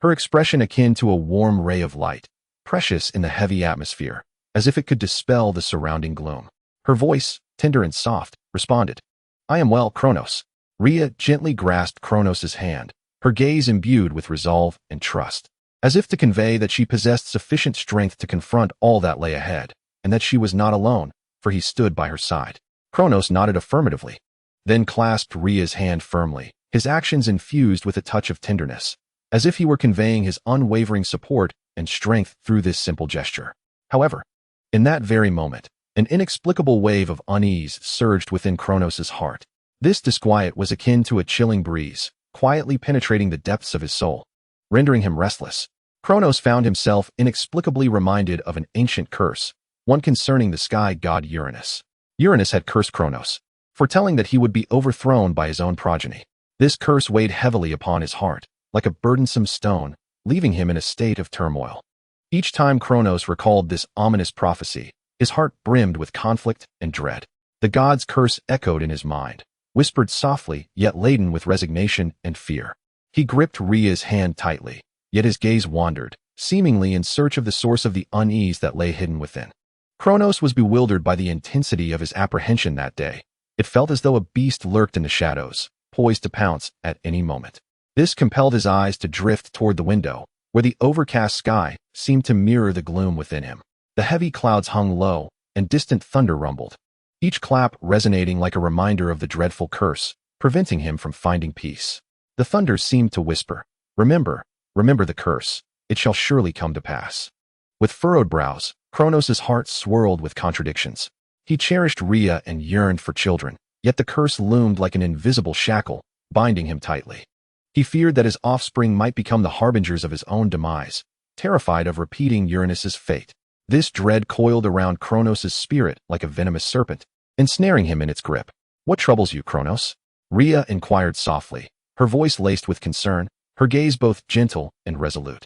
her expression akin to a warm ray of light, precious in the heavy atmosphere, as if it could dispel the surrounding gloom. Her voice, tender and soft, responded, I am well, Kronos. Rhea gently grasped Kronos' hand, her gaze imbued with resolve and trust, as if to convey that she possessed sufficient strength to confront all that lay ahead, and that she was not alone, for he stood by her side. Kronos nodded affirmatively, then clasped Rhea's hand firmly, his actions infused with a touch of tenderness, as if he were conveying his unwavering support and strength through this simple gesture. However, in that very moment, an inexplicable wave of unease surged within Kronos' heart. This disquiet was akin to a chilling breeze, quietly penetrating the depths of his soul, rendering him restless. Kronos found himself inexplicably reminded of an ancient curse, one concerning the sky god Uranus. Uranus had cursed Kronos, foretelling that he would be overthrown by his own progeny. This curse weighed heavily upon his heart, like a burdensome stone, leaving him in a state of turmoil. Each time Kronos recalled this ominous prophecy, his heart brimmed with conflict and dread. The god's curse echoed in his mind, whispered softly yet laden with resignation and fear. He gripped Rhea's hand tightly, yet his gaze wandered, seemingly in search of the source of the unease that lay hidden within. Kronos was bewildered by the intensity of his apprehension that day. It felt as though a beast lurked in the shadows, poised to pounce at any moment. This compelled his eyes to drift toward the window, where the overcast sky seemed to mirror the gloom within him. The heavy clouds hung low, and distant thunder rumbled, each clap resonating like a reminder of the dreadful curse, preventing him from finding peace. The thunder seemed to whisper, "Remember, remember the curse. It shall surely come to pass." With furrowed brows, Kronos' heart swirled with contradictions. He cherished Rhea and yearned for children, yet the curse loomed like an invisible shackle, binding him tightly. He feared that his offspring might become the harbingers of his own demise, terrified of repeating Uranus' fate. This dread coiled around Kronos' spirit like a venomous serpent, ensnaring him in its grip. "What troubles you, Kronos?" Rhea inquired softly, her voice laced with concern, her gaze both gentle and resolute.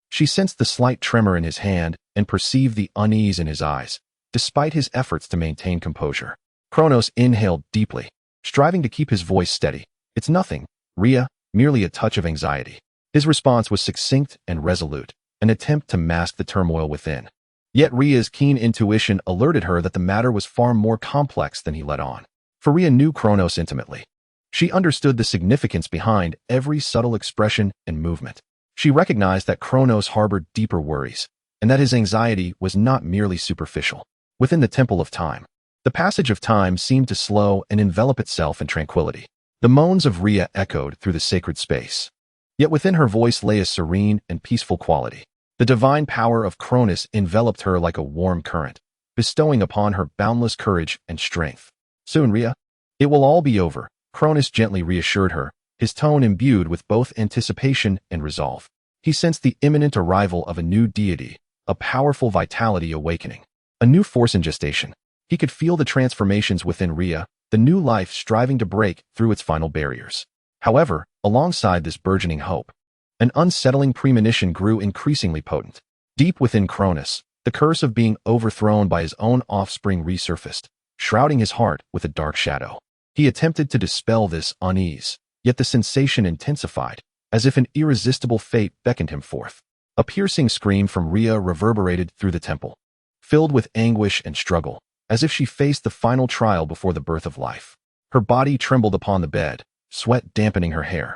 She sensed the slight tremor in his hand and perceived the unease in his eyes, despite his efforts to maintain composure. Kronos inhaled deeply, striving to keep his voice steady. "It's nothing, Rhea, merely a touch of anxiety." His response was succinct and resolute, an attempt to mask the turmoil within. Yet Rhea's keen intuition alerted her that the matter was far more complex than he let on. For Rhea knew Kronos intimately. She understood the significance behind every subtle expression and movement. She recognized that Kronos harbored deeper worries, and that his anxiety was not merely superficial. Within the temple of time, the passage of time seemed to slow and envelop itself in tranquility. The moans of Rhea echoed through the sacred space. Yet within her voice lay a serene and peaceful quality. The divine power of Kronos enveloped her like a warm current, bestowing upon her boundless courage and strength. "Soon, Rhea, it will all be over," Kronos gently reassured her, his tone imbued with both anticipation and resolve. He sensed the imminent arrival of a new deity, a powerful vitality awakening, a new force in gestation. He could feel the transformations within Rhea, the new life striving to break through its final barriers. However, alongside this burgeoning hope, an unsettling premonition grew increasingly potent. Deep within Kronos, the curse of being overthrown by his own offspring resurfaced, shrouding his heart with a dark shadow. He attempted to dispel this unease, yet the sensation intensified, as if an irresistible fate beckoned him forth. A piercing scream from Rhea reverberated through the temple, filled with anguish and struggle, as if she faced the final trial before the birth of life. Her body trembled upon the bed, sweat dampening her hair.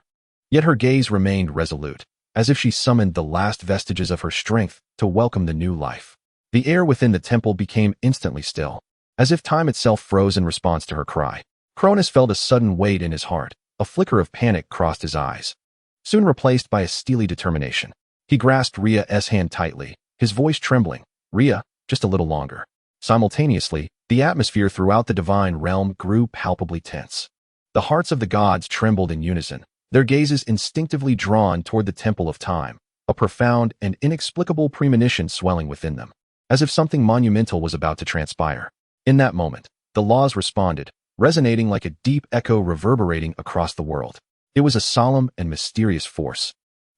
Yet her gaze remained resolute, as if she summoned the last vestiges of her strength to welcome the new life. The air within the temple became instantly still, as if time itself froze in response to her cry. Kronos felt a sudden weight in his heart, a flicker of panic crossed his eyes, soon replaced by a steely determination. He grasped Rhea's hand tightly, his voice trembling. "Rhea, just a little longer." Simultaneously, the atmosphere throughout the divine realm grew palpably tense. The hearts of the gods trembled in unison, their gazes instinctively drawn toward the temple of time, a profound and inexplicable premonition swelling within them, as if something monumental was about to transpire. In that moment, the laws responded, resonating like a deep echo reverberating across the world. It was a solemn and mysterious force,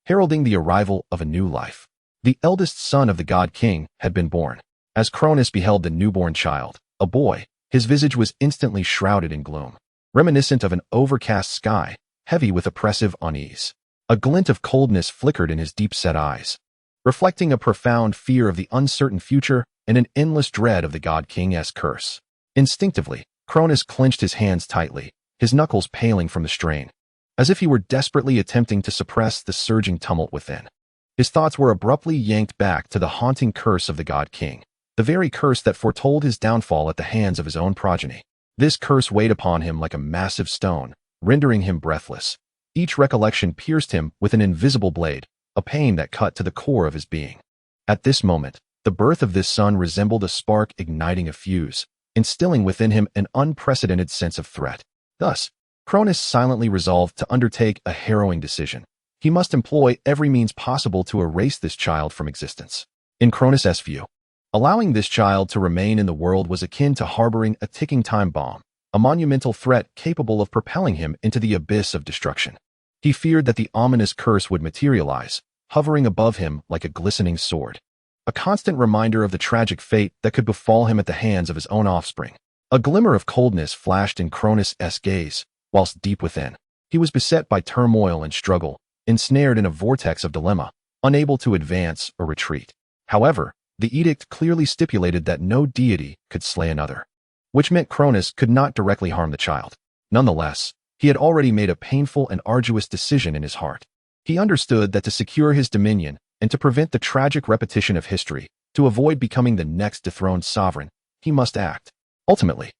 heralding the arrival of a new life. The eldest son of the god king had been born. As Kronos beheld the newborn child, a boy, his visage was instantly shrouded in gloom, reminiscent of an overcast sky, heavy with oppressive unease. A glint of coldness flickered in his deep-set eyes, reflecting a profound fear of the uncertain future and an endless dread of the god king's curse. Instinctively, Kronos clenched his hands tightly, his knuckles paling from the strain, as if he were desperately attempting to suppress the surging tumult within. His thoughts were abruptly yanked back to the haunting curse of the god king, the very curse that foretold his downfall at the hands of his own progeny. This curse weighed upon him like a massive stone, rendering him breathless. Each recollection pierced him with an invisible blade, a pain that cut to the core of his being. At this moment, the birth of this son resembled a spark igniting a fuse, instilling within him an unprecedented sense of threat. Thus, Kronos silently resolved to undertake a harrowing decision. He must employ every means possible to erase this child from existence. In Kronos' view, Allowing this child to remain in the world was akin to harboring a ticking time bomb, a monumental threat capable of propelling him into the abyss of destruction. He feared that the ominous curse would materialize, hovering above him like a glistening sword. A constant reminder of the tragic fate that could befall him at the hands of his own offspring. A glimmer of coldness flashed in Cronus' gaze, whilst deep within, he was beset by turmoil and struggle, ensnared in a vortex of dilemma, unable to advance or retreat. However, the edict clearly stipulated that no deity could slay another, which meant Cronus could not directly harm the child. Nonetheless, he had already made a painful and arduous decision in his heart. He understood that to secure his dominion and to prevent the tragic repetition of history, to avoid becoming the next dethroned sovereign, he must act. Ultimately,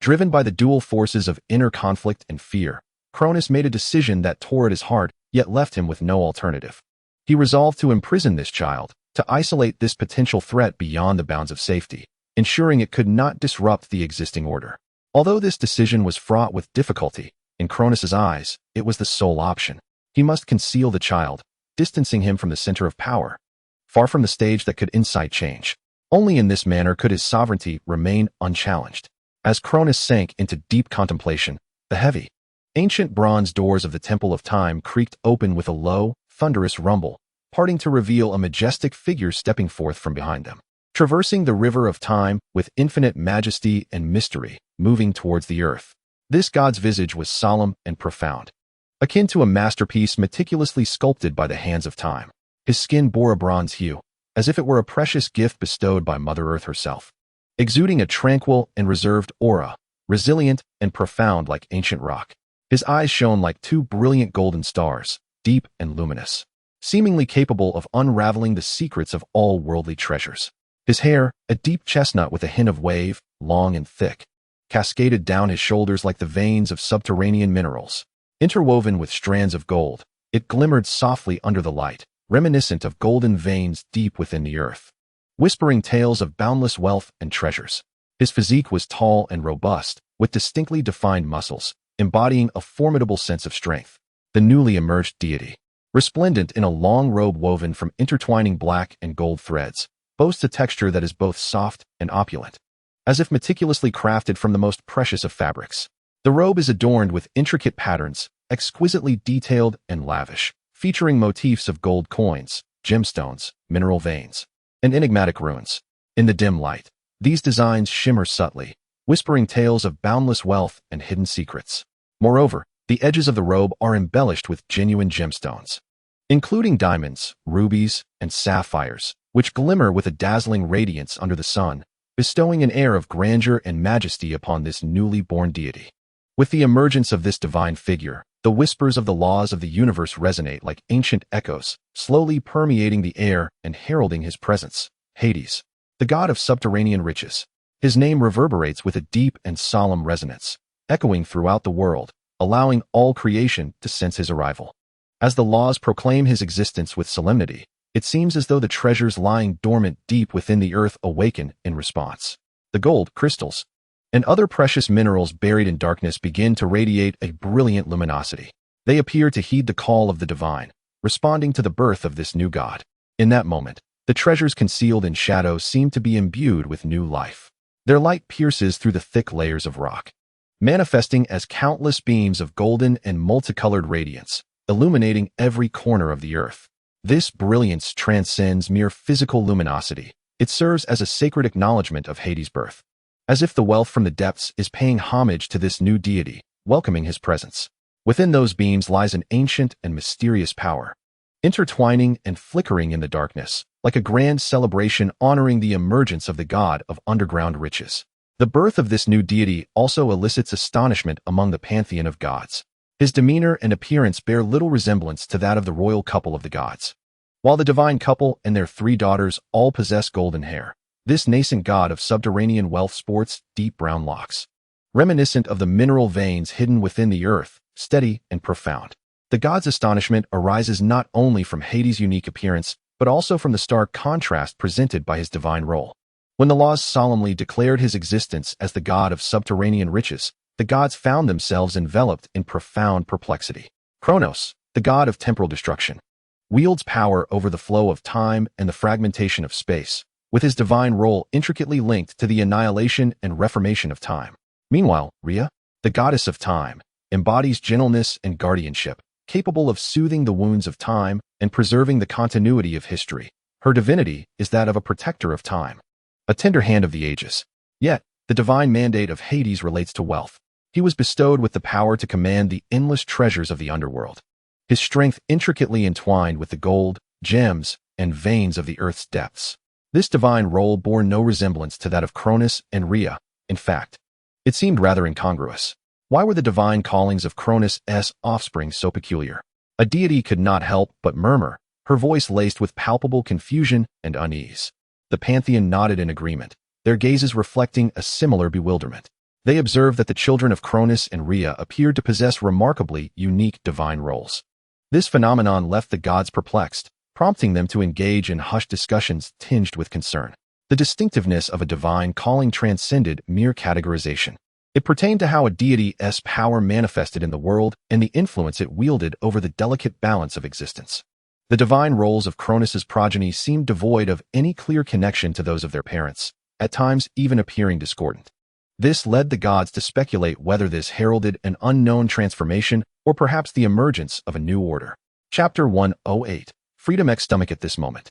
driven by the dual forces of inner conflict and fear, Cronus made a decision that tore at his heart, yet left him with no alternative. He resolved to imprison this child, to isolate this potential threat beyond the bounds of safety, ensuring it could not disrupt the existing order. Although this decision was fraught with difficulty, in Cronus's eyes, it was the sole option. He must conceal the child, distancing him from the center of power, far from the stage that could incite change. Only in this manner could his sovereignty remain unchallenged. As Cronus sank into deep contemplation, the heavy, ancient bronze doors of the Temple of Time creaked open with a low, thunderous rumble, parting to reveal a majestic figure stepping forth from behind them. Traversing the river of time with infinite majesty and mystery, moving towards the earth. This god's visage was solemn and profound, akin to a masterpiece meticulously sculpted by the hands of time. His skin bore a bronze hue, as if it were a precious gift bestowed by Mother Earth herself, exuding a tranquil and reserved aura, resilient and profound like ancient rock. His eyes shone like two brilliant golden stars, deep and luminous, seemingly capable of unraveling the secrets of all worldly treasures. His hair, a deep chestnut with a hint of wave, long and thick, cascaded down his shoulders like the veins of subterranean minerals. Interwoven with strands of gold, it glimmered softly under the light, reminiscent of golden veins deep within the earth, whispering tales of boundless wealth and treasures. His physique was tall and robust, with distinctly defined muscles, embodying a formidable sense of strength. The newly emerged deity, resplendent in a long robe woven from intertwining black and gold threads, boasts a texture that is both soft and opulent, as if meticulously crafted from the most precious of fabrics. The robe is adorned with intricate patterns, exquisitely detailed and lavish, featuring motifs of gold coins, gemstones, mineral veins, and enigmatic runes. In the dim light, these designs shimmer subtly, whispering tales of boundless wealth and hidden secrets. Moreover, the edges of the robe are embellished with genuine gemstones, including diamonds, rubies, and sapphires, which glimmer with a dazzling radiance under the sun, bestowing an air of grandeur and majesty upon this newly born deity. With the emergence of this divine figure, the whispers of the laws of the universe resonate like ancient echoes, slowly permeating the air and heralding his presence. Hades, the god of subterranean riches. His name reverberates with a deep and solemn resonance, echoing throughout the world, allowing all creation to sense his arrival. As the laws proclaim his existence with solemnity, it seems as though the treasures lying dormant deep within the earth awaken in response. The gold, crystals, and other precious minerals buried in darkness begin to radiate a brilliant luminosity. They appear to heed the call of the divine, responding to the birth of this new god. In that moment, the treasures concealed in shadow seem to be imbued with new life. Their light pierces through the thick layers of rock, manifesting as countless beams of golden and multicolored radiance, illuminating every corner of the earth. This brilliance transcends mere physical luminosity. It serves as a sacred acknowledgement of Hades' birth, as if the wealth from the depths is paying homage to this new deity, welcoming his presence. Within those beams lies an ancient and mysterious power, intertwining and flickering in the darkness, like a grand celebration honoring the emergence of the god of underground riches. The birth of this new deity also elicits astonishment among the pantheon of gods. His demeanor and appearance bear little resemblance to that of the royal couple of the gods. While the divine couple and their 3 daughters all possess golden hair, this nascent god of subterranean wealth sports deep brown locks, reminiscent of the mineral veins hidden within the earth, steady and profound. The god's astonishment arises not only from Hades' unique appearance, but also from the stark contrast presented by his divine role. When the laws solemnly declared his existence as the god of subterranean riches, the gods found themselves enveloped in profound perplexity. Kronos, the god of temporal destruction, wields power over the flow of time and the fragmentation of space, with his divine role intricately linked to the annihilation and reformation of time. Meanwhile, Rhea, the goddess of time, embodies gentleness and guardianship, capable of soothing the wounds of time and preserving the continuity of history. Her divinity is that of a protector of time, a tender hand of the ages. Yet, the divine mandate of Hades relates to wealth. He was bestowed with the power to command the endless treasures of the underworld. His strength intricately entwined with the gold, gems, and veins of the earth's depths. This divine role bore no resemblance to that of Cronus and Rhea. In fact, it seemed rather incongruous. Why were the divine callings of Cronus' offspring so peculiar? A deity could not help but murmur, her voice laced with palpable confusion and unease. The pantheon nodded in agreement, their gazes reflecting a similar bewilderment. They observed that the children of Cronus and Rhea appeared to possess remarkably unique divine roles. This phenomenon left the gods perplexed, prompting them to engage in hushed discussions tinged with concern. The distinctiveness of a divine calling transcended mere categorization. It pertained to how a deity's power manifested in the world and the influence it wielded over the delicate balance of existence. The divine roles of Cronus's progeny seemed devoid of any clear connection to those of their parents, at times even appearing discordant. This led the gods to speculate whether this heralded an unknown transformation or perhaps the emergence of a new order. Chapter 108. Freedom X stomach. At this moment,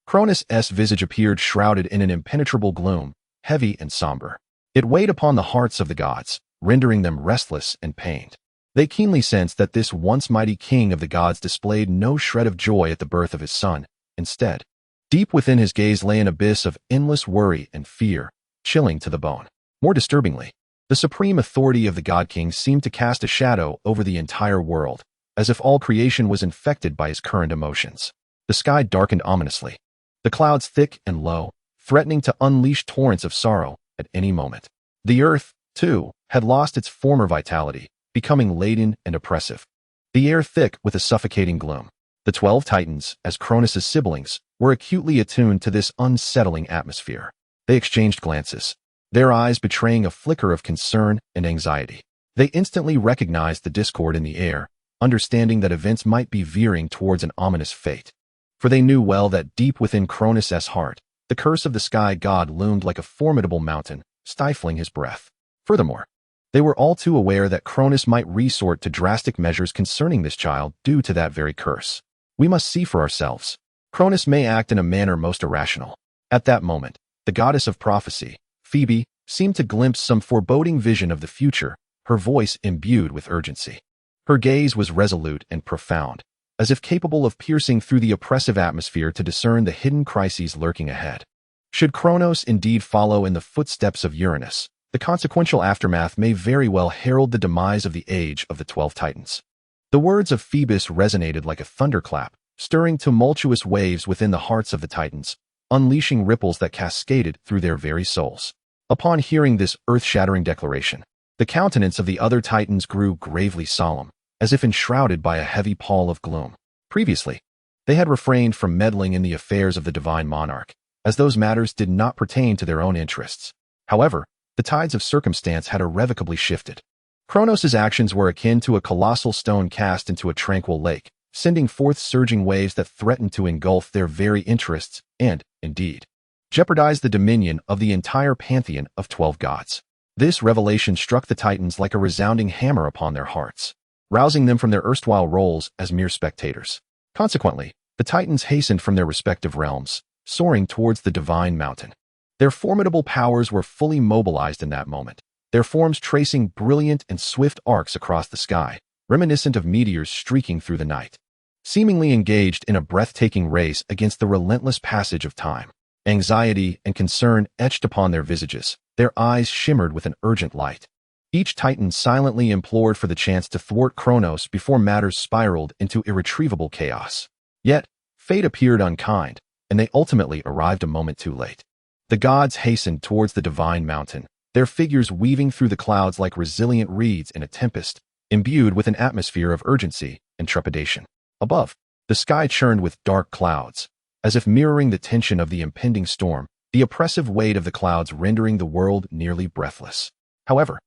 Cronus' visage appeared shrouded in an impenetrable gloom, heavy and somber. It weighed upon the hearts of the gods, rendering them restless and pained. They keenly sensed that this once mighty king of the gods displayed no shred of joy at the birth of his son. Instead, deep within his gaze lay an abyss of endless worry and fear, chilling to the bone. More disturbingly, the supreme authority of the god king seemed to cast a shadow over the entire world, as if all creation was infected by his current emotions. The sky darkened ominously, the clouds thick and low, threatening to unleash torrents of sorrow at any moment. The earth, too, had lost its former vitality, becoming laden and oppressive. The air thick with a suffocating gloom. The 12 titans, as Cronus's siblings, were acutely attuned to this unsettling atmosphere. They exchanged glances, their eyes betraying a flicker of concern and anxiety. They instantly recognized the discord in the air, understanding that events might be veering towards an ominous fate. For they knew well that deep within Cronus' heart, the curse of the sky god loomed like a formidable mountain, stifling his breath. Furthermore, they were all too aware that Cronus might resort to drastic measures concerning this child due to that very curse. We must see for ourselves. Cronus may act in a manner most irrational. At that moment, the goddess of prophecy, Phoebe, seemed to glimpse some foreboding vision of the future, her voice imbued with urgency. Her gaze was resolute and profound, as if capable of piercing through the oppressive atmosphere to discern the hidden crises lurking ahead. Should Cronos indeed follow in the footsteps of Uranus, the consequential aftermath may very well herald the demise of the age of the 12 titans. The words of Phoebus resonated like a thunderclap, stirring tumultuous waves within the hearts of the titans, unleashing ripples that cascaded through their very souls. Upon hearing this earth-shattering declaration, the countenance of the other titans grew gravely solemn, as if enshrouded by a heavy pall of gloom. Previously, they had refrained from meddling in the affairs of the divine monarch, as those matters did not pertain to their own interests. However, the tides of circumstance had irrevocably shifted. Cronos' actions were akin to a colossal stone cast into a tranquil lake, sending forth surging waves that threatened to engulf their very interests and, indeed, jeopardize the dominion of the entire pantheon of 12 gods. This revelation struck the titans like a resounding hammer upon their hearts, rousing them from their erstwhile roles as mere spectators. Consequently, the titans hastened from their respective realms, soaring towards the divine mountain. Their formidable powers were fully mobilized in that moment, their forms tracing brilliant and swift arcs across the sky, reminiscent of meteors streaking through the night. Seemingly engaged in a breathtaking race against the relentless passage of time. Anxiety and concern etched upon their visages, their eyes shimmered with an urgent light. Each titan silently implored for the chance to thwart Cronos before matters spiraled into irretrievable chaos. Yet, fate appeared unkind, and they ultimately arrived a moment too late. The gods hastened towards the divine mountain, their figures weaving through the clouds like resilient reeds in a tempest, imbued with an atmosphere of urgency and trepidation. Above, the sky churned with dark clouds, as if mirroring the tension of the impending storm, the oppressive weight of the clouds rendering the world nearly breathless. However,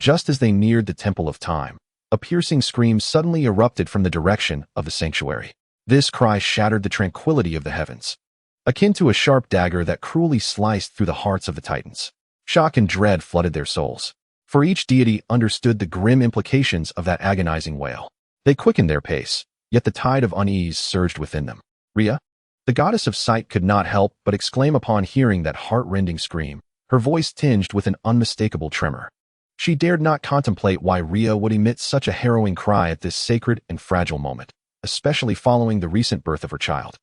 just as they neared the temple of time, a piercing scream suddenly erupted from the direction of the sanctuary. This cry shattered the tranquility of the heavens. akin to a sharp dagger that cruelly sliced through the hearts of the Titans. Shock and dread flooded their souls, for each deity understood the grim implications of that agonizing wail. They quickened their pace, yet the tide of unease surged within them. Rhea, the goddess of sight, could not help but exclaim upon hearing that heart-rending scream, her voice tinged with an unmistakable tremor. She dared not contemplate why Rhea would emit such a harrowing cry at this sacred and fragile moment, especially following the recent birth of her child.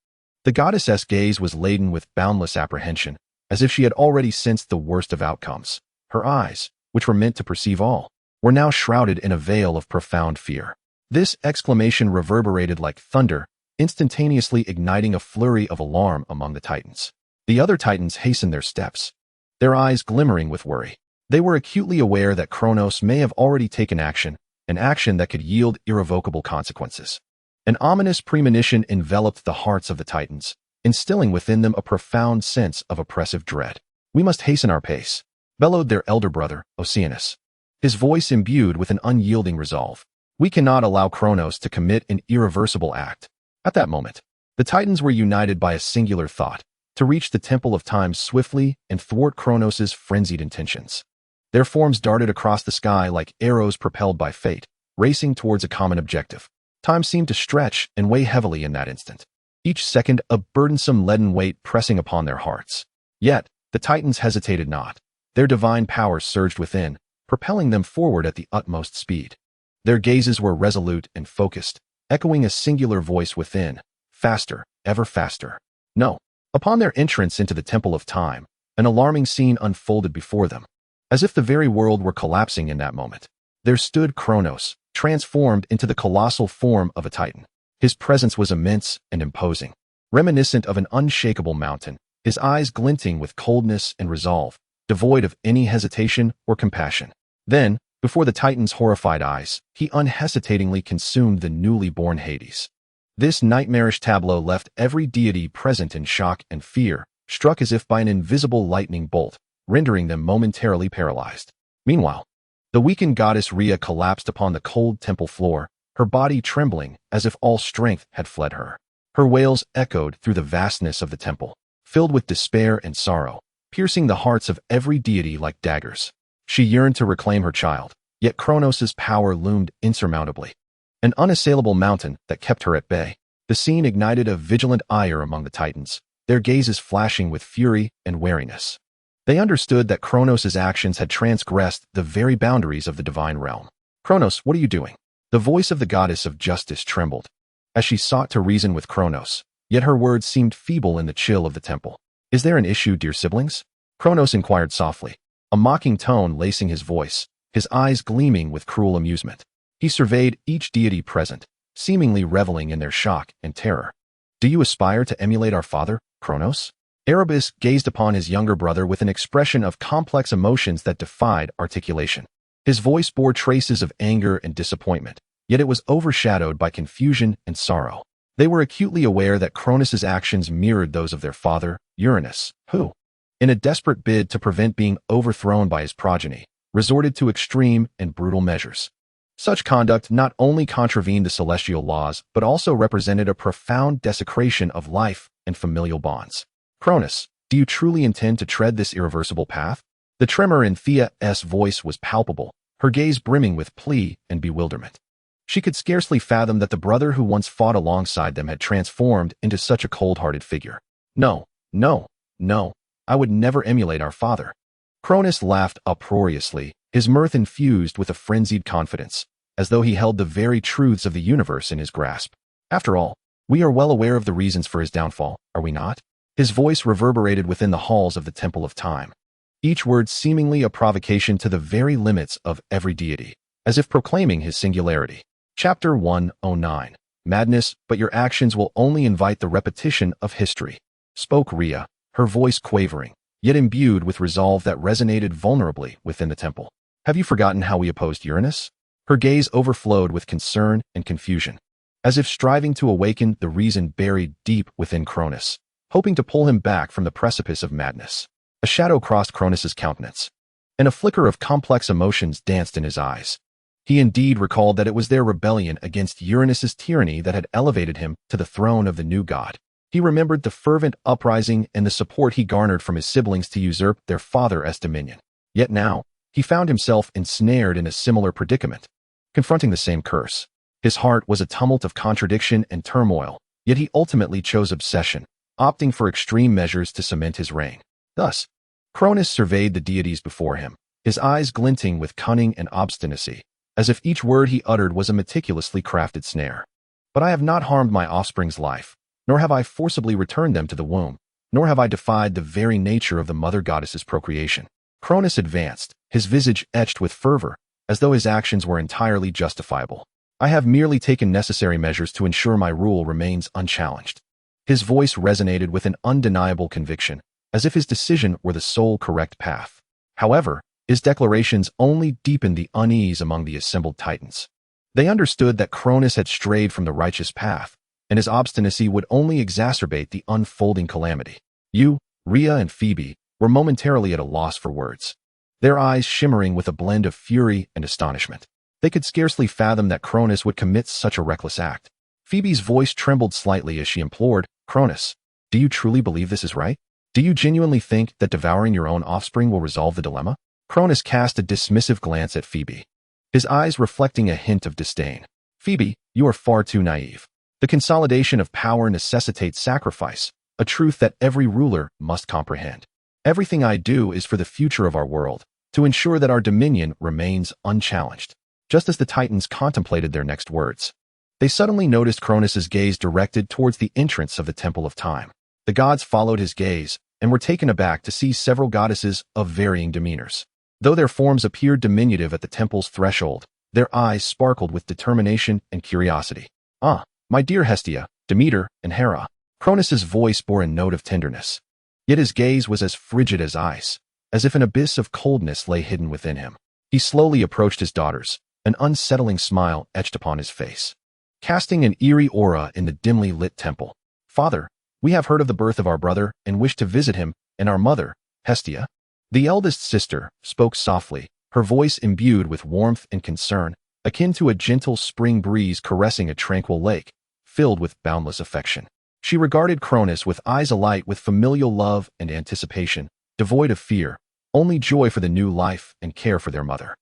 The goddess's gaze was laden with boundless apprehension, as if she had already sensed the worst of outcomes. Her eyes, which were meant to perceive all, were now shrouded in a veil of profound fear. This exclamation reverberated like thunder, instantaneously igniting a flurry of alarm among the Titans. The other Titans hastened their steps, their eyes glimmering with worry. They were acutely aware that Kronos may have already taken action, an action that could yield irrevocable consequences. An ominous premonition enveloped the hearts of the Titans, instilling within them a profound sense of oppressive dread. "We must hasten our pace," bellowed their elder brother, Oceanus, his voice imbued with an unyielding resolve. "We cannot allow Kronos to commit an irreversible act." At that moment, the Titans were united by a singular thought: to reach the Temple of Time swiftly and thwart Kronos' frenzied intentions. Their forms darted across the sky like arrows propelled by fate, racing towards a common objective. Time seemed to stretch and weigh heavily in that instant, each second a burdensome leaden weight pressing upon their hearts. Yet, the Titans hesitated not. Their divine power surged within, propelling them forward at the utmost speed. Their gazes were resolute and focused, echoing a singular voice within: faster, ever faster. No. Upon their entrance into the Temple of Time, an alarming scene unfolded before them. As if the very world were collapsing in that moment, there stood Kronos, transformed into the colossal form of a Titan. His presence was immense and imposing, reminiscent of an unshakable mountain, his eyes glinting with coldness and resolve, devoid of any hesitation or compassion. Then, before the Titan's horrified eyes, he unhesitatingly consumed the newly born Hades. This nightmarish tableau left every deity present in shock and fear, struck as if by an invisible lightning bolt, rendering them momentarily paralyzed. Meanwhile, the weakened goddess Rhea collapsed upon the cold temple floor, her body trembling as if all strength had fled her. Her wails echoed through the vastness of the temple, filled with despair and sorrow, piercing the hearts of every deity like daggers. She yearned to reclaim her child, yet Kronos' power loomed insurmountably, an unassailable mountain that kept her at bay. The scene ignited a vigilant ire among the Titans, their gazes flashing with fury and wariness. They understood that Kronos' actions had transgressed the very boundaries of the divine realm. "Kronos, what are you doing?" The voice of the goddess of justice trembled as she sought to reason with Kronos, yet her words seemed feeble in the chill of the temple. "Is there an issue, dear siblings?" Kronos inquired softly, a mocking tone lacing his voice, his eyes gleaming with cruel amusement. He surveyed each deity present, seemingly reveling in their shock and terror. "Do you aspire to emulate our father, Kronos?" Erebus gazed upon his younger brother with an expression of complex emotions that defied articulation. His voice bore traces of anger and disappointment, yet it was overshadowed by confusion and sorrow. They were acutely aware that Kronos' actions mirrored those of their father, Uranus, who, in a desperate bid to prevent being overthrown by his progeny, resorted to extreme and brutal measures. Such conduct not only contravened the celestial laws, but also represented a profound desecration of life and familial bonds. "Kronos, do you truly intend to tread this irreversible path?" The tremor in Thea's voice was palpable, her gaze brimming with plea and bewilderment. She could scarcely fathom that the brother who once fought alongside them had transformed into such a cold-hearted figure. "No, no, no, I would never emulate our father." Kronos laughed uproariously, his mirth infused with a frenzied confidence, as though he held the very truths of the universe in his grasp. "After all, we are well aware of the reasons for his downfall, are we not?" His voice reverberated within the halls of the Temple of Time, each word seemingly a provocation to the very limits of every deity, as if proclaiming his singularity. Chapter 109. Madness, but your actions will only invite the repetition of history, spoke Rhea, her voice quavering, yet imbued with resolve that resonated vulnerably within the temple. "Have you forgotten how we opposed Uranus?" Her gaze overflowed with concern and confusion, as if striving to awaken the reason buried deep within Kronos, hoping to pull him back from the precipice of madness. A shadow crossed Kronos' countenance, and a flicker of complex emotions danced in his eyes. He indeed recalled that it was their rebellion against Uranus' tyranny that had elevated him to the throne of the new god. He remembered the fervent uprising and the support he garnered from his siblings to usurp their father's dominion. Yet now, he found himself ensnared in a similar predicament, confronting the same curse. His heart was a tumult of contradiction and turmoil, yet he ultimately chose obsession, opting for extreme measures to cement his reign. Thus, Cronus surveyed the deities before him, his eyes glinting with cunning and obstinacy, as if each word he uttered was a meticulously crafted snare. But I have not harmed my offspring's life, nor have I forcibly returned them to the womb, nor have I defied the very nature of the mother goddess's procreation. Cronus advanced, his visage etched with fervor, as though his actions were entirely justifiable. I have merely taken necessary measures to ensure my rule remains unchallenged. His voice resonated with an undeniable conviction, as if his decision were the sole correct path. However, his declarations only deepened the unease among the assembled titans. They understood that Cronus had strayed from the righteous path, and his obstinacy would only exacerbate the unfolding calamity. You, Rhea and Phoebe, were momentarily at a loss for words, their eyes shimmering with a blend of fury and astonishment. They could scarcely fathom that Cronus would commit such a reckless act. Phoebe's voice trembled slightly as she implored, "Cronus, do you truly believe this is right? Do you genuinely think that devouring your own offspring will resolve the dilemma?" Cronus cast a dismissive glance at Phoebe, his eyes reflecting a hint of disdain. "Phoebe, you are far too naive. The consolidation of power necessitates sacrifice, a truth that every ruler must comprehend. Everything I do is for the future of our world, to ensure that our dominion remains unchallenged." Just as the Titans contemplated their next words, they suddenly noticed Cronus's gaze directed towards the entrance of the Temple of Time. The gods followed his gaze and were taken aback to see several goddesses of varying demeanors. Though their forms appeared diminutive at the temple's threshold, their eyes sparkled with determination and curiosity. "Ah, my dear Hestia, Demeter, and Hera." Cronus's voice bore a note of tenderness, yet his gaze was as frigid as ice, as if an abyss of coldness lay hidden within him. He slowly approached his daughters, an unsettling smile etched upon his face, casting an eerie aura in the dimly lit temple. "Father, we have heard of the birth of our brother and wish to visit him, and our mother, Hestia." The eldest sister spoke softly, her voice imbued with warmth and concern, akin to a gentle spring breeze caressing a tranquil lake, filled with boundless affection. She regarded Cronus with eyes alight with familial love and anticipation, devoid of fear, only joy for the new life and care for their mother.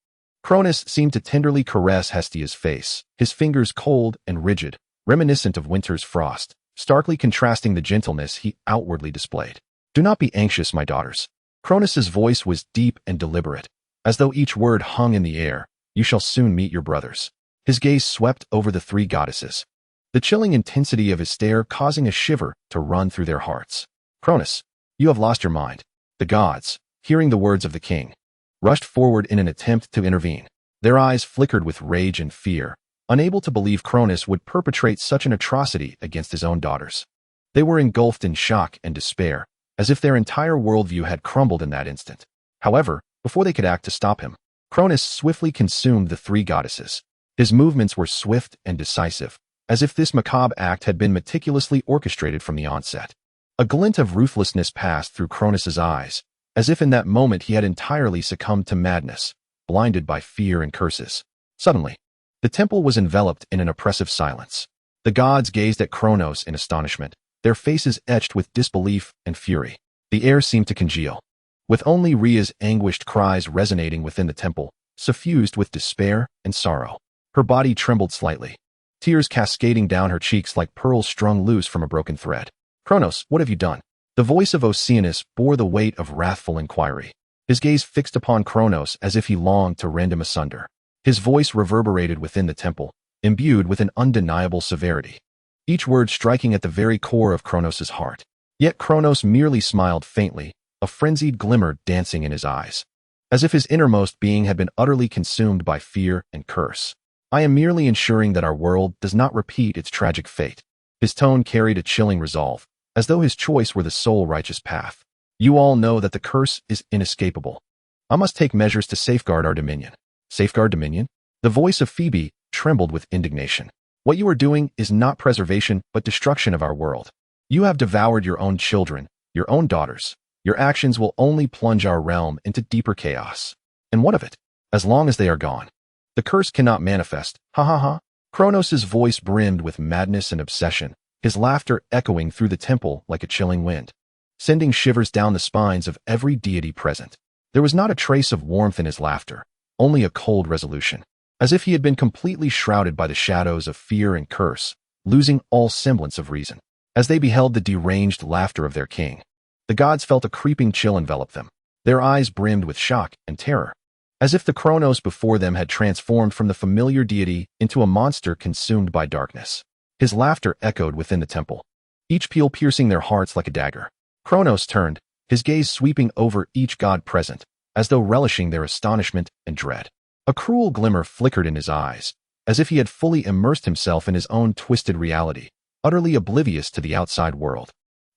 Cronus seemed to tenderly caress Hestia's face, his fingers cold and rigid, reminiscent of winter's frost, starkly contrasting the gentleness he outwardly displayed. "Do not be anxious, my daughters." Cronus's voice was deep and deliberate, as though each word hung in the air. "You shall soon meet your brothers." His gaze swept over the three goddesses, the chilling intensity of his stare causing a shiver to run through their hearts. "Cronus, you have lost your mind." The gods, hearing the words of the king, rushed forward in an attempt to intervene. Their eyes flickered with rage and fear, unable to believe Cronus would perpetrate such an atrocity against his own daughters. They were engulfed in shock and despair, as if their entire worldview had crumbled in that instant. However, before they could act to stop him, Cronus swiftly consumed the three goddesses. His movements were swift and decisive, as if this macabre act had been meticulously orchestrated from the onset. A glint of ruthlessness passed through Cronus's eyes, as if in that moment he had entirely succumbed to madness, blinded by fear and curses. Suddenly, the temple was enveloped in an oppressive silence. The gods gazed at Cronus in astonishment, their faces etched with disbelief and fury. The air seemed to congeal, with only Rhea's anguished cries resonating within the temple, suffused with despair and sorrow. Her body trembled slightly, tears cascading down her cheeks like pearls strung loose from a broken thread. "Cronus, what have you done?" The voice of Oceanus bore the weight of wrathful inquiry, his gaze fixed upon Cronus as if he longed to rend him asunder. His voice reverberated within the temple, imbued with an undeniable severity, each word striking at the very core of Cronus's heart. Yet Cronus merely smiled faintly, a frenzied glimmer dancing in his eyes, as if his innermost being had been utterly consumed by fear and curse. "I am merely ensuring that our world does not repeat its tragic fate." His tone carried a chilling resolve, as though his choice were the sole righteous path. "You all know that the curse is inescapable. I must take measures to safeguard our dominion." "Safeguard dominion?" The voice of Phoebe trembled with indignation. "What you are doing is not preservation but destruction of our world. You have devoured your own children, your own daughters. Your actions will only plunge our realm into deeper chaos. And what of it? As long as they are gone, the curse cannot manifest. Ha ha ha." Cronus's voice brimmed with madness and obsession, his laughter echoing through the temple like a chilling wind, sending shivers down the spines of every deity present. There was not a trace of warmth in his laughter, only a cold resolution, as if he had been completely shrouded by the shadows of fear and curse, losing all semblance of reason. As they beheld the deranged laughter of their king, the gods felt a creeping chill envelop them. Their eyes brimmed with shock and terror, as if the Kronos before them had transformed from the familiar deity into a monster consumed by darkness. His laughter echoed within the temple, each peal piercing their hearts like a dagger. Kronos turned, his gaze sweeping over each god present, as though relishing their astonishment and dread. A cruel glimmer flickered in his eyes, as if he had fully immersed himself in his own twisted reality, utterly oblivious to the outside world.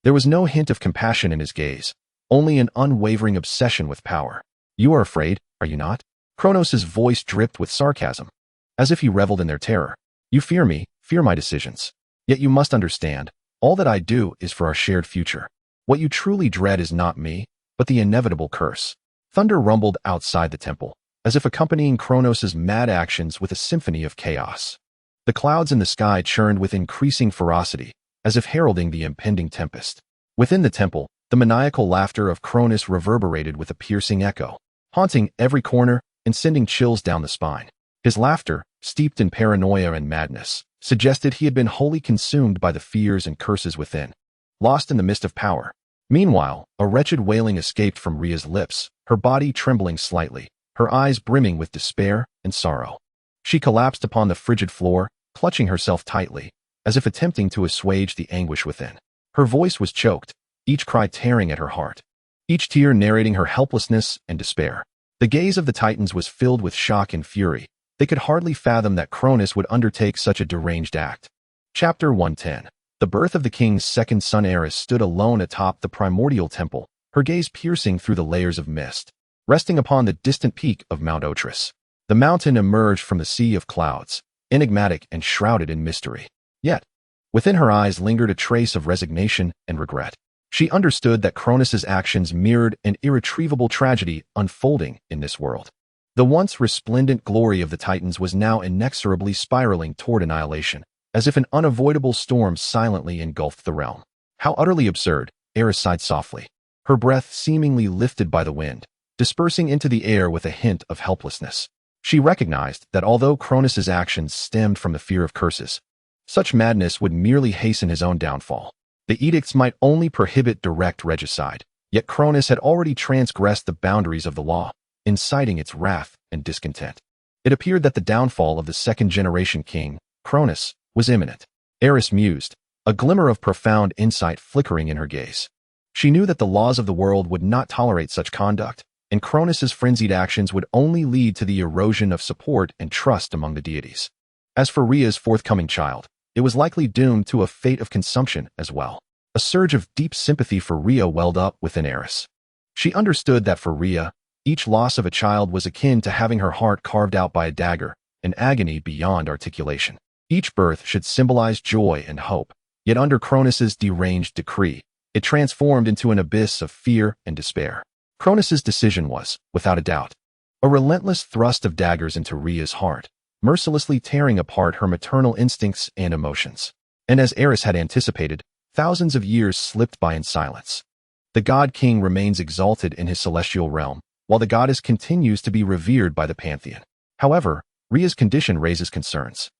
There was no hint of compassion in his gaze, only an unwavering obsession with power. "You are afraid, are you not?" Kronos' voice dripped with sarcasm, as if he reveled in their terror. "You fear me, fear my decisions. Yet you must understand, all that I do is for our shared future. What you truly dread is not me, but the inevitable curse." Thunder rumbled outside the temple, as if accompanying Kronos' mad actions with a symphony of chaos. The clouds in the sky churned with increasing ferocity, as if heralding the impending tempest. Within the temple, the maniacal laughter of Kronos reverberated with a piercing echo, haunting every corner and sending chills down the spine. His laughter, steeped in paranoia and madness, suggested he had been wholly consumed by the fears and curses within, lost in the mist of power. Meanwhile, a wretched wailing escaped from Rhea's lips, her body trembling slightly, her eyes brimming with despair and sorrow. She collapsed upon the frigid floor, clutching herself tightly, as if attempting to assuage the anguish within. Her voice was choked, each cry tearing at her heart, each tear narrating her helplessness and despair. The gaze of the Titans was filled with shock and fury. They could hardly fathom that Kronos would undertake such a deranged act. Chapter 110. The birth of the king's second son Aerys stood alone atop the Primordial temple, her gaze piercing through the layers of mist, resting upon the distant peak of Mount Otris. The mountain emerged from the sea of clouds, enigmatic and shrouded in mystery. Yet, within her eyes lingered a trace of resignation and regret. She understood that Kronos' actions mirrored an irretrievable tragedy unfolding in this world. The once resplendent glory of the Titans was now inexorably spiraling toward annihilation, as if an unavoidable storm silently engulfed the realm. "How utterly absurd," Aerys sighed softly, her breath seemingly lifted by the wind, dispersing into the air with a hint of helplessness. She recognized that although Kronos' actions stemmed from the fear of curses, such madness would merely hasten his own downfall. The edicts might only prohibit direct regicide, yet Kronos had already transgressed the boundaries of the law, inciting its wrath and discontent. It appeared that the downfall of the second-generation king, Kronos, was imminent. Aerys mused, a glimmer of profound insight flickering in her gaze. She knew that the laws of the world would not tolerate such conduct, and Kronos' frenzied actions would only lead to the erosion of support and trust among the deities. As for Rhea's forthcoming child, it was likely doomed to a fate of consumption as well. A surge of deep sympathy for Rhea welled up within Aerys. She understood that for Rhea, each loss of a child was akin to having her heart carved out by a dagger, an agony beyond articulation. Each birth should symbolize joy and hope, yet under Kronos' deranged decree, it transformed into an abyss of fear and despair. Kronos' decision was, without a doubt, a relentless thrust of daggers into Rhea's heart, mercilessly tearing apart her maternal instincts and emotions. And as Aerys had anticipated, thousands of years slipped by in silence. The god-king remains exalted in his celestial realm, while the goddess continues to be revered by the pantheon. However, Rhea's condition raises concerns.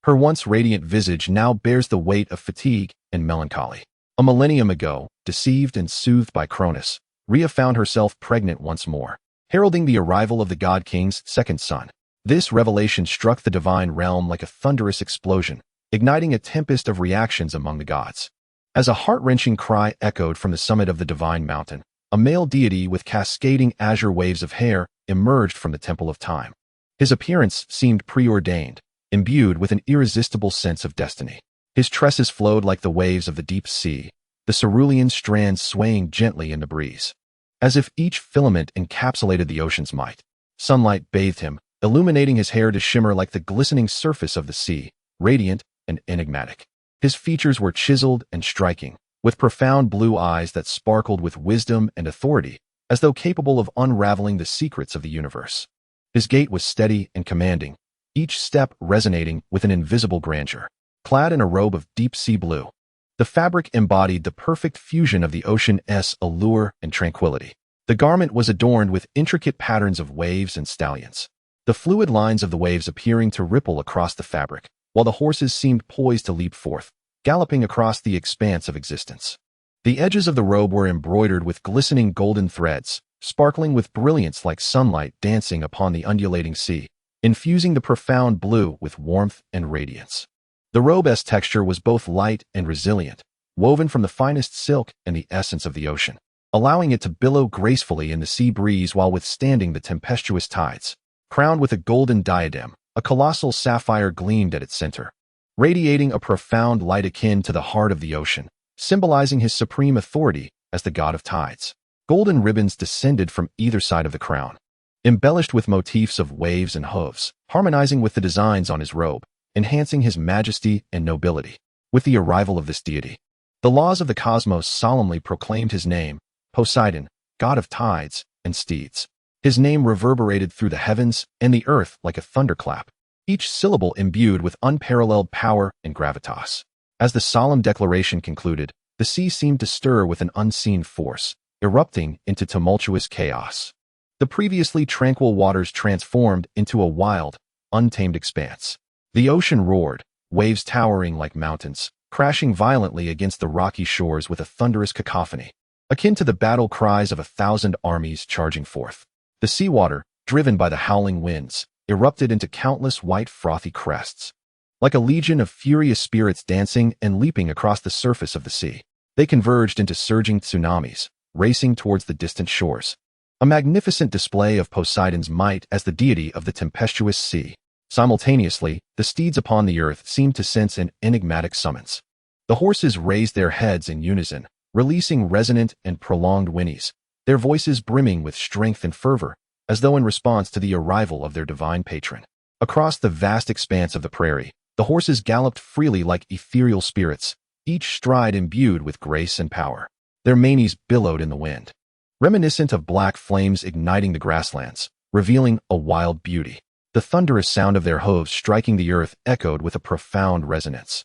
Her once radiant visage now bears the weight of fatigue and melancholy. A millennium ago, deceived and soothed by Kronos, Rhea found herself pregnant once more, heralding the arrival of the god-king's second son. This revelation struck the divine realm like a thunderous explosion, igniting a tempest of reactions among the gods. As a heart-wrenching cry echoed from the summit of the divine mountain, a male deity with cascading azure waves of hair emerged from the temple of time. His appearance seemed preordained, imbued with an irresistible sense of destiny. His tresses flowed like the waves of the deep sea, the cerulean strands swaying gently in the breeze. As if each filament encapsulated the ocean's might, sunlight bathed him, illuminating his hair to shimmer like the glistening surface of the sea, radiant and enigmatic. His features were chiseled and striking, with profound blue eyes that sparkled with wisdom and authority, as though capable of unraveling the secrets of the universe. His gait was steady and commanding, each step resonating with an invisible grandeur. Clad in a robe of deep sea blue, The fabric embodied the perfect fusion of the ocean's allure and tranquility. The garment was adorned with intricate patterns of waves and stallions, the fluid lines of the waves appearing to ripple across the fabric, while the horses seemed poised to leap forth, galloping across the expanse of existence. The edges of the robe were embroidered with glistening golden threads, sparkling with brilliance like sunlight dancing upon the undulating sea, infusing the profound blue with warmth and radiance. The robe's texture was both light and resilient, woven from the finest silk and the essence of the ocean, allowing it to billow gracefully in the sea breeze while withstanding the tempestuous tides. Crowned with a golden diadem, a colossal sapphire gleamed at its center, radiating a profound light akin to the heart of the ocean, symbolizing his supreme authority as the god of tides. Golden ribbons descended from either side of the crown, embellished with motifs of waves and hooves, harmonizing with the designs on his robe, enhancing his majesty and nobility. With the arrival of this deity, the laws of the cosmos solemnly proclaimed his name, Poseidon, god of tides and steeds. His name reverberated through the heavens and the earth like a thunderclap, each syllable imbued with unparalleled power and gravitas. As the solemn declaration concluded, the sea seemed to stir with an unseen force, erupting into tumultuous chaos. The previously tranquil waters transformed into a wild, untamed expanse. The ocean roared, waves towering like mountains, crashing violently against the rocky shores with a thunderous cacophony, akin to the battle cries of 1,000 armies charging forth. The seawater, driven by the howling winds, erupted into countless white frothy crests. Like a legion of furious spirits dancing and leaping across the surface of the sea, they converged into surging tsunamis, racing towards the distant shores. A magnificent display of Poseidon's might as the deity of the tempestuous sea. Simultaneously, the steeds upon the earth seemed to sense an enigmatic summons. The horses raised their heads in unison, releasing resonant and prolonged whinnies, their voices brimming with strength and fervor, as though in response to the arrival of their divine patron. Across the vast expanse of the prairie, the horses galloped freely like ethereal spirits, each stride imbued with grace and power. Their manes billowed in the wind, reminiscent of black flames igniting the grasslands, revealing a wild beauty. The thunderous sound of their hooves striking the earth echoed with a profound resonance,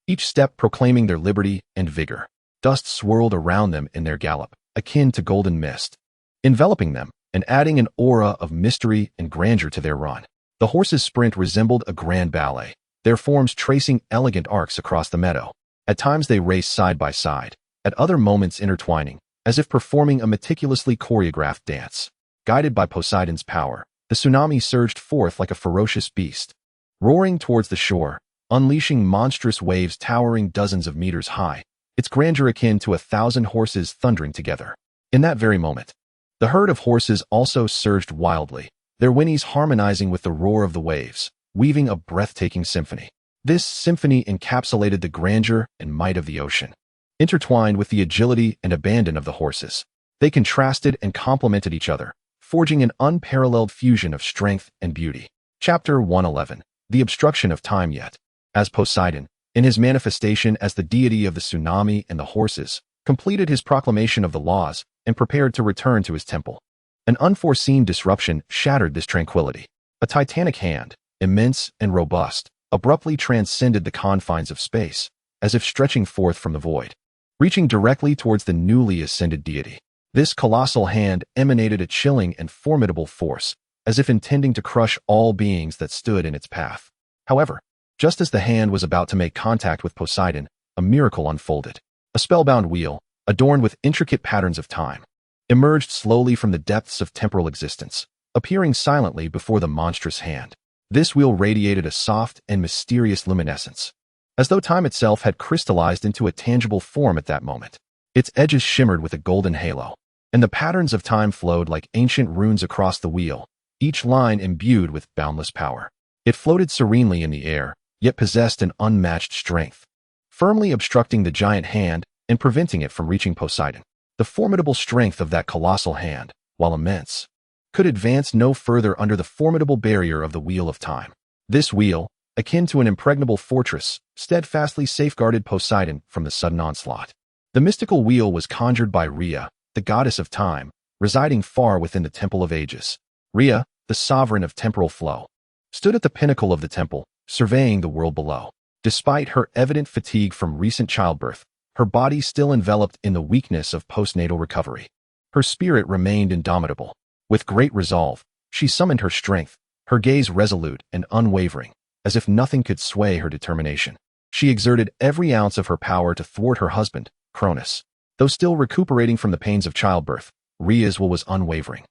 each step proclaiming their liberty and vigor. Dust swirled around them in their gallop, akin to golden mist, enveloping them and adding an aura of mystery and grandeur to their run. The horses' sprint resembled a grand ballet, their forms tracing elegant arcs across the meadow. At times they raced side by side, at other moments intertwining, as if performing a meticulously choreographed dance. Guided by Poseidon's power, the tsunami surged forth like a ferocious beast, roaring towards the shore, unleashing monstrous waves towering dozens of meters high, its grandeur akin to 1,000 horses thundering together. In that very moment, the herd of horses also surged wildly, their whinnies harmonizing with the roar of the waves, weaving a breathtaking symphony. This symphony encapsulated the grandeur and might of the ocean, intertwined with the agility and abandon of the horses. They contrasted and complemented each other, forging an unparalleled fusion of strength and beauty. Chapter 111. The Obstruction of Time. Yet, as Poseidon, in his manifestation as the deity of the tsunami and the horses, completed his proclamation of the laws and prepared to return to his temple, an unforeseen disruption shattered this tranquility. A titanic hand, immense and robust, abruptly transcended the confines of space, as if stretching forth from the void, reaching directly towards the newly ascended deity. This colossal hand emanated a chilling and formidable force, as if intending to crush all beings that stood in its path. However, just as the hand was about to make contact with Poseidon, a miracle unfolded. A spellbound wheel, adorned with intricate patterns of time, emerged slowly from the depths of temporal existence, appearing silently before the monstrous hand. This wheel radiated a soft and mysterious luminescence, as though time itself had crystallized into a tangible form at that moment. Its edges shimmered with a golden halo, and the patterns of time flowed like ancient runes across the wheel, each line imbued with boundless power. It floated serenely in the air, yet possessed an unmatched strength, firmly obstructing the giant hand and preventing it from reaching Poseidon. The formidable strength of that colossal hand, while immense, could advance no further under the formidable barrier of the wheel of time. This wheel, akin to an impregnable fortress, steadfastly safeguarded Poseidon from the sudden onslaught. The mystical wheel was conjured by Rhea, the goddess of time, residing far within the Temple of Ages. Rhea, the sovereign of temporal flow, stood at the pinnacle of the temple, surveying the world below. Despite her evident fatigue from recent childbirth, her body still enveloped in the weakness of postnatal recovery. Her spirit remained indomitable. With great resolve, she summoned her strength, her gaze resolute and unwavering, as if nothing could sway her determination. She exerted every ounce of her power to thwart her husband, Cronus. Though still recuperating from the pains of childbirth, Rhea's will was unwavering.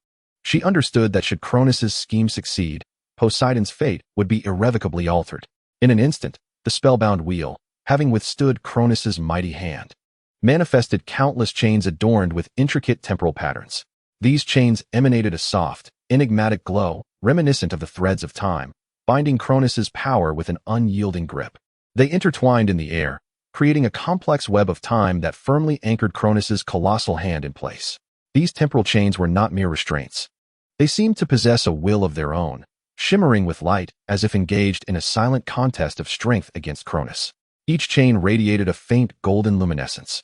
She understood that should Cronus's scheme succeed, Poseidon's fate would be irrevocably altered. In an instant, the spellbound wheel, having withstood Cronus's mighty hand, manifested countless chains adorned with intricate temporal patterns. These chains emanated a soft, enigmatic glow, reminiscent of the threads of time, binding Cronus's power with an unyielding grip. They intertwined in the air, creating a complex web of time that firmly anchored Cronus's colossal hand in place. These temporal chains were not mere restraints. They seemed to possess a will of their own, shimmering with light as if engaged in a silent contest of strength against Cronus. Each chain radiated a faint golden luminescence,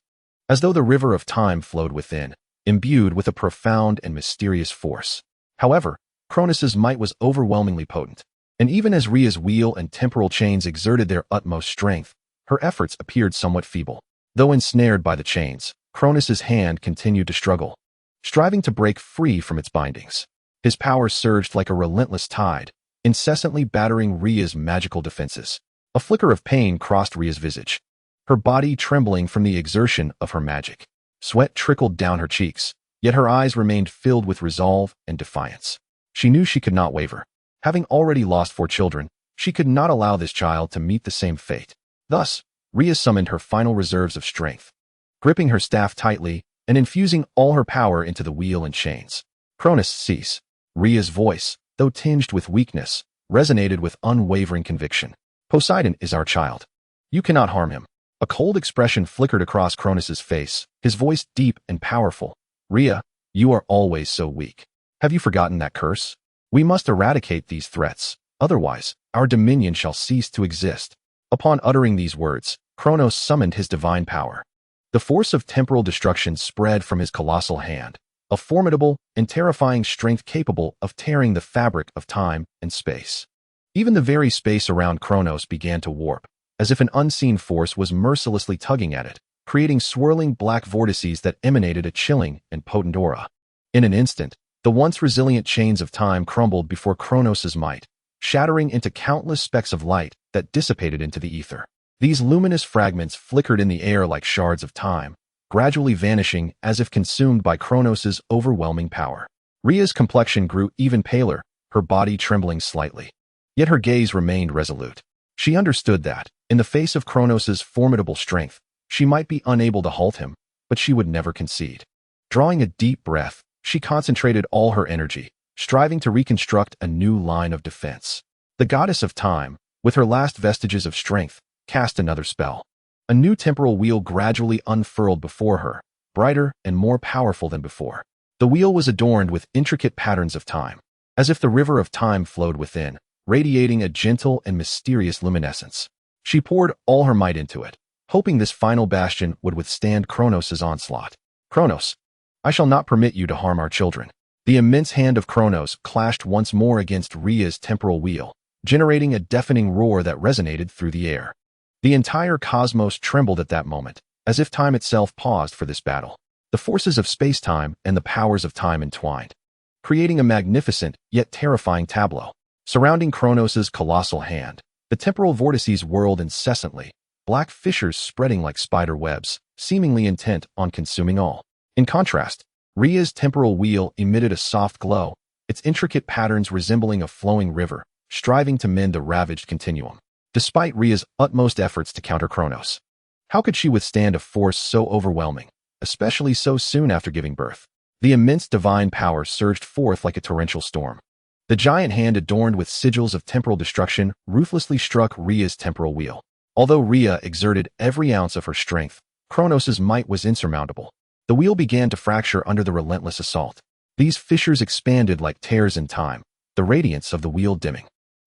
as though the river of time flowed within, imbued with a profound and mysterious force. However, Cronus's might was overwhelmingly potent, and even as Rhea's wheel and temporal chains exerted their utmost strength, her efforts appeared somewhat feeble. Though ensnared by the chains, Cronus's hand continued to struggle, striving to break free from its bindings. His power surged like a relentless tide, incessantly battering Rhea's magical defenses. A flicker of pain crossed Rhea's visage, her body trembling from the exertion of her magic. Sweat trickled down her cheeks, yet her eyes remained filled with resolve and defiance. She knew she could not waver. Having already lost 4 children, she could not allow this child to meet the same fate. Thus, Rhea summoned her final reserves of strength, gripping her staff tightly and infusing all her power into the wheel and chains. Cronus, cease. Rhea's voice, though tinged with weakness, resonated with unwavering conviction. Poseidon is our child. You cannot harm him. A cold expression flickered across Cronus's face, his voice deep and powerful. Rhea, you are always so weak. Have you forgotten that curse? We must eradicate these threats, otherwise, our dominion shall cease to exist. Upon uttering these words, Cronos summoned his divine power. The force of temporal destruction spread from his colossal hand, a formidable and terrifying strength capable of tearing the fabric of time and space. Even the very space around Cronos began to warp, as if an unseen force was mercilessly tugging at it, creating swirling black vortices that emanated a chilling and potent aura. In an instant, the once resilient chains of time crumbled before Cronos's might, shattering into countless specks of light that dissipated into the ether. These luminous fragments flickered in the air like shards of time, gradually vanishing as if consumed by Cronos's overwhelming power. Rhea's complexion grew even paler, her body trembling slightly. Yet her gaze remained resolute. She understood that, in the face of Cronos's formidable strength, she might be unable to halt him, but she would never concede. Drawing a deep breath, she concentrated all her energy, striving to reconstruct a new line of defense. The goddess of time, with her last vestiges of strength, cast another spell. A new temporal wheel gradually unfurled before her, brighter and more powerful than before. The wheel was adorned with intricate patterns of time, as if the river of time flowed within, radiating a gentle and mysterious luminescence. She poured all her might into it, hoping this final bastion would withstand Cronos's onslaught. Cronos, I shall not permit you to harm our children. The immense hand of Cronos clashed once more against Rhea's temporal wheel, generating a deafening roar that resonated through the air. The entire cosmos trembled at that moment, as if time itself paused for this battle. The forces of space-time and the powers of time entwined, creating a magnificent yet terrifying tableau. Surrounding Cronos's colossal hand, the temporal vortices whirled incessantly, black fissures spreading like spider webs, seemingly intent on consuming all. In contrast, Rhea's temporal wheel emitted a soft glow, its intricate patterns resembling a flowing river, striving to mend the ravaged continuum. Despite Rhea's utmost efforts to counter Cronos, how could she withstand a force so overwhelming, especially so soon after giving birth? The immense divine power surged forth like a torrential storm. The giant hand adorned with sigils of temporal destruction ruthlessly struck Rhea's temporal wheel. Although Rhea exerted every ounce of her strength, Cronos's might was insurmountable. The wheel began to fracture under the relentless assault. These fissures expanded like tears in time, the radiance of the wheel dimming.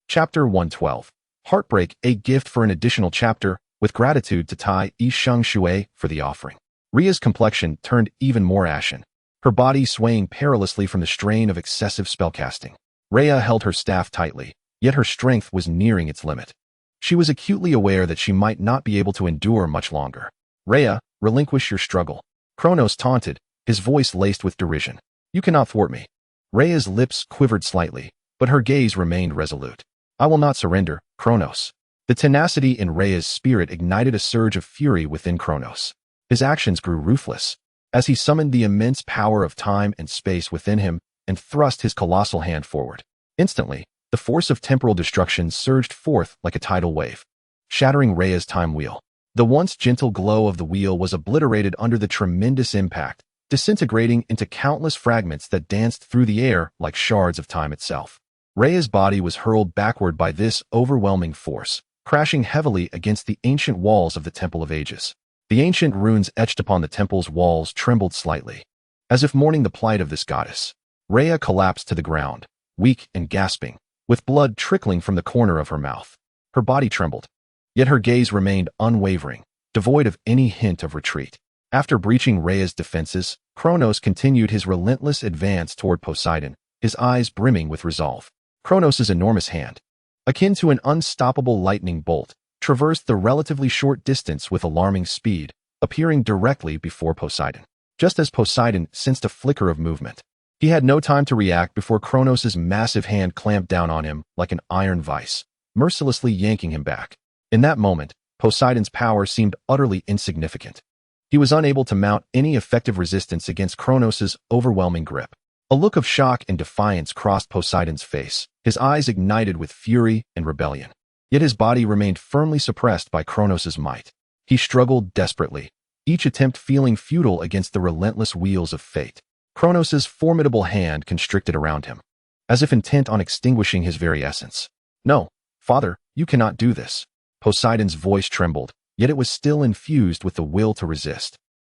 Chapter 112. Heartbreak, a gift for an additional chapter, with gratitude to Tai Yi Sheng Shui for the offering. Rhea's complexion turned even more ashen, her body swaying perilously from the strain of excessive spellcasting. Rhea held her staff tightly, yet her strength was nearing its limit. She was acutely aware that she might not be able to endure much longer. Rhea, relinquish your struggle. Kronos taunted, his voice laced with derision. You cannot thwart me. Rhea's lips quivered slightly, but her gaze remained resolute. I will not surrender, Kronos. The tenacity in Rhea's spirit ignited a surge of fury within Kronos. His actions grew ruthless, as he summoned the immense power of time and space within him and thrust his colossal hand forward. Instantly, the force of temporal destruction surged forth like a tidal wave, shattering Rhea's time wheel. The once gentle glow of the wheel was obliterated under the tremendous impact, disintegrating into countless fragments that danced through the air like shards of time itself. Rhea's body was hurled backward by this overwhelming force, crashing heavily against the ancient walls of the Temple of Ages. The ancient runes etched upon the temple's walls trembled slightly, as if mourning the plight of this goddess. Rhea collapsed to the ground, weak and gasping, with blood trickling from the corner of her mouth. Her body trembled, yet her gaze remained unwavering, devoid of any hint of retreat. After breaching Rhea's defenses, Kronos continued his relentless advance toward Poseidon, his eyes brimming with resolve. Kronos' enormous hand, akin to an unstoppable lightning bolt, traversed the relatively short distance with alarming speed, appearing directly before Poseidon. Just as Poseidon sensed a flicker of movement, he had no time to react before Kronos' massive hand clamped down on him like an iron vice, mercilessly yanking him back. In that moment, Poseidon's power seemed utterly insignificant. He was unable to mount any effective resistance against Kronos' overwhelming grip. A look of shock and defiance crossed Poseidon's face, his eyes ignited with fury and rebellion. Yet his body remained firmly suppressed by Kronos' might. He struggled desperately, each attempt feeling futile against the relentless wheels of fate. Kronos' formidable hand constricted around him, as if intent on extinguishing his very essence. No, father, you cannot do this. Poseidon's voice trembled, yet it was still infused with the will to resist.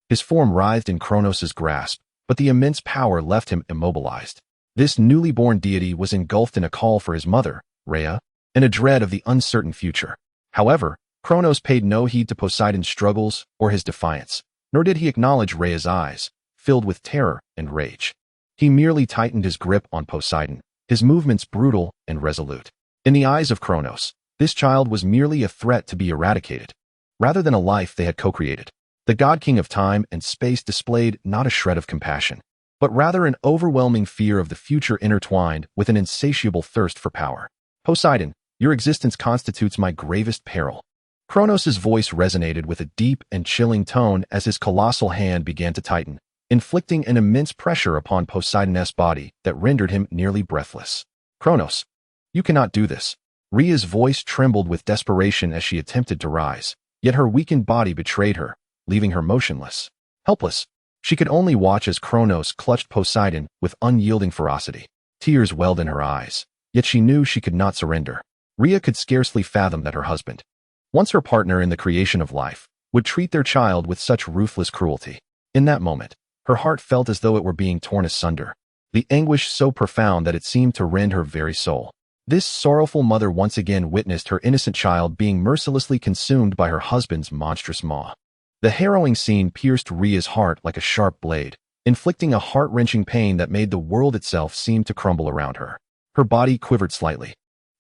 His form writhed in Kronos' grasp, but the immense power left him immobilized. This newly born deity was engulfed in a call for his mother, Rhea, and a dread of the uncertain future. However, Kronos paid no heed to Poseidon's struggles or his defiance, nor did he acknowledge Rhea's eyes, filled with terror and rage. He merely tightened his grip on Poseidon, his movements brutal and resolute. In the eyes of Kronos, this child was merely a threat to be eradicated, rather than a life they had co-created. The god-king of time and space displayed not a shred of compassion, but rather an overwhelming fear of the future intertwined with an insatiable thirst for power. Poseidon, your existence constitutes my gravest peril. Kronos' voice resonated with a deep and chilling tone as his colossal hand began to tighten, inflicting an immense pressure upon Poseidon's body that rendered him nearly breathless. Kronos, you cannot do this. Rhea's voice trembled with desperation as she attempted to rise, yet her weakened body betrayed her, leaving her motionless. Helpless, she could only watch as Kronos clutched Poseidon with unyielding ferocity. Tears welled in her eyes, yet she knew she could not surrender. Rhea could scarcely fathom that her husband, once her partner in the creation of life, would treat their child with such ruthless cruelty. In that moment, her heart felt as though it were being torn asunder, the anguish so profound that it seemed to rend her very soul. This sorrowful mother once again witnessed her innocent child being mercilessly consumed by her husband's monstrous maw. The harrowing scene pierced Rhea's heart like a sharp blade, inflicting a heart-wrenching pain that made the world itself seem to crumble around her. Her body quivered slightly,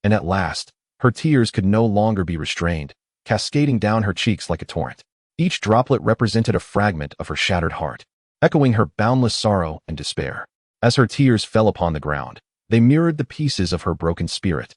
and at last, her tears could no longer be restrained, cascading down her cheeks like a torrent. Each droplet represented a fragment of her shattered heart, echoing her boundless sorrow and despair. As her tears fell upon the ground, they mirrored the pieces of her broken spirit,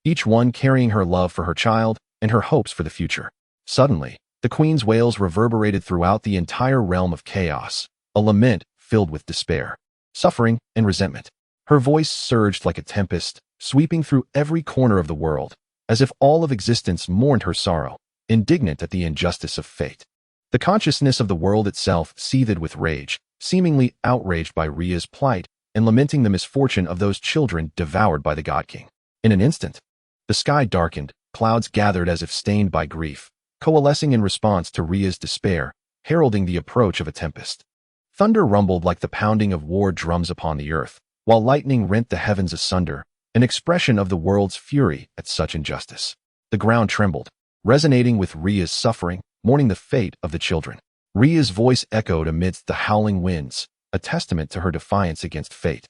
each one carrying her love for her child and her hopes for the future. Suddenly, the queen's wails reverberated throughout the entire realm of chaos, a lament filled with despair, suffering, and resentment. Her voice surged like a tempest, sweeping through every corner of the world, as if all of existence mourned her sorrow, indignant at the injustice of fate. The consciousness of the world itself seethed with rage, seemingly outraged by Rhea's plight and lamenting the misfortune of those children devoured by the god-king. In an instant, the sky darkened, clouds gathered as if stained by grief, coalescing in response to Rhea's despair, heralding the approach of a tempest. Thunder rumbled like the pounding of war drums upon the earth, while lightning rent the heavens asunder, an expression of the world's fury at such injustice. The ground trembled, resonating with Rhea's suffering, mourning the fate of the children. Rhea's voice echoed amidst the howling winds, a testament to her defiance against fate,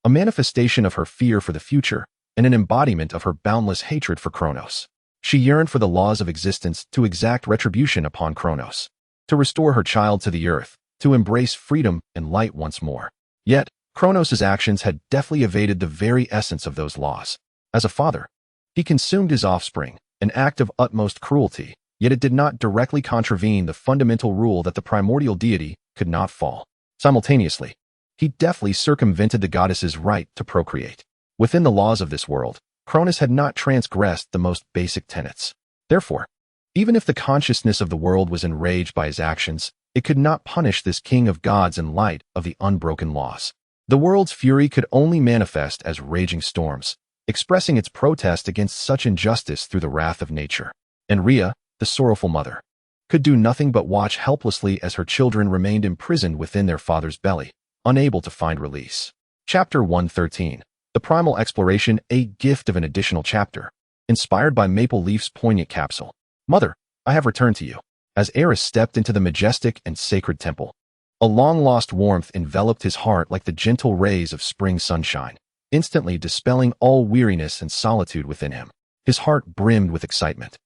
a manifestation of her fear for the future, and an embodiment of her boundless hatred for Kronos. She yearned for the laws of existence to exact retribution upon Kronos. to restore her child to the earth, to embrace freedom and light once more. Yet, Kronos' actions had deftly evaded the very essence of those laws. As a father, he consumed his offspring, an act of utmost cruelty, yet it did not directly contravene the fundamental rule that the primordial deity could not fall. Simultaneously, he deftly circumvented the goddess's right to procreate. Within the laws of this world, Cronus had not transgressed the most basic tenets. Therefore, even if the consciousness of the world was enraged by his actions, it could not punish this king of gods in light of the unbroken laws. The world's fury could only manifest as raging storms, expressing its protest against such injustice through the wrath of nature. And Rhea, the sorrowful mother, could do nothing but watch helplessly as her children remained imprisoned within their father's belly, unable to find release. Chapter 113. The Primal Exploration, a gift of an additional chapter. Inspired by Maple Leaf's poignant capsule. Mother, I have returned to you. As Aerys stepped into the majestic and sacred temple, a long-lost warmth enveloped his heart like the gentle rays of spring sunshine, instantly dispelling all weariness and solitude within him. His heart brimmed with excitement,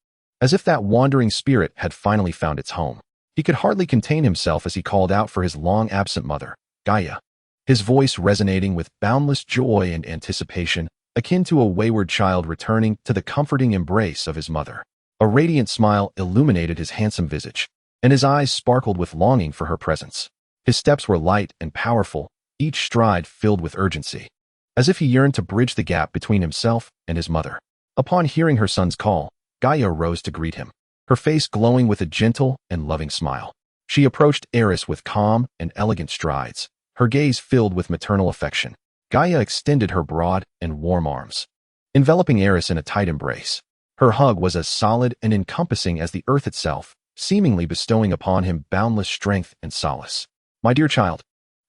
as if that wandering spirit had finally found its home. He could hardly contain himself as he called out for his long-absent mother, Gaia, his voice resonating with boundless joy and anticipation, akin to a wayward child returning to the comforting embrace of his mother. A radiant smile illuminated his handsome visage, and his eyes sparkled with longing for her presence. His steps were light and powerful, each stride filled with urgency, as if he yearned to bridge the gap between himself and his mother. Upon hearing her son's call, Gaia rose to greet him, her face glowing with a gentle and loving smile. She approached Aerys with calm and elegant strides, her gaze filled with maternal affection. Gaia extended her broad and warm arms, enveloping Aerys in a tight embrace. Her hug was as solid and encompassing as the earth itself, seemingly bestowing upon him boundless strength and solace. My dear child.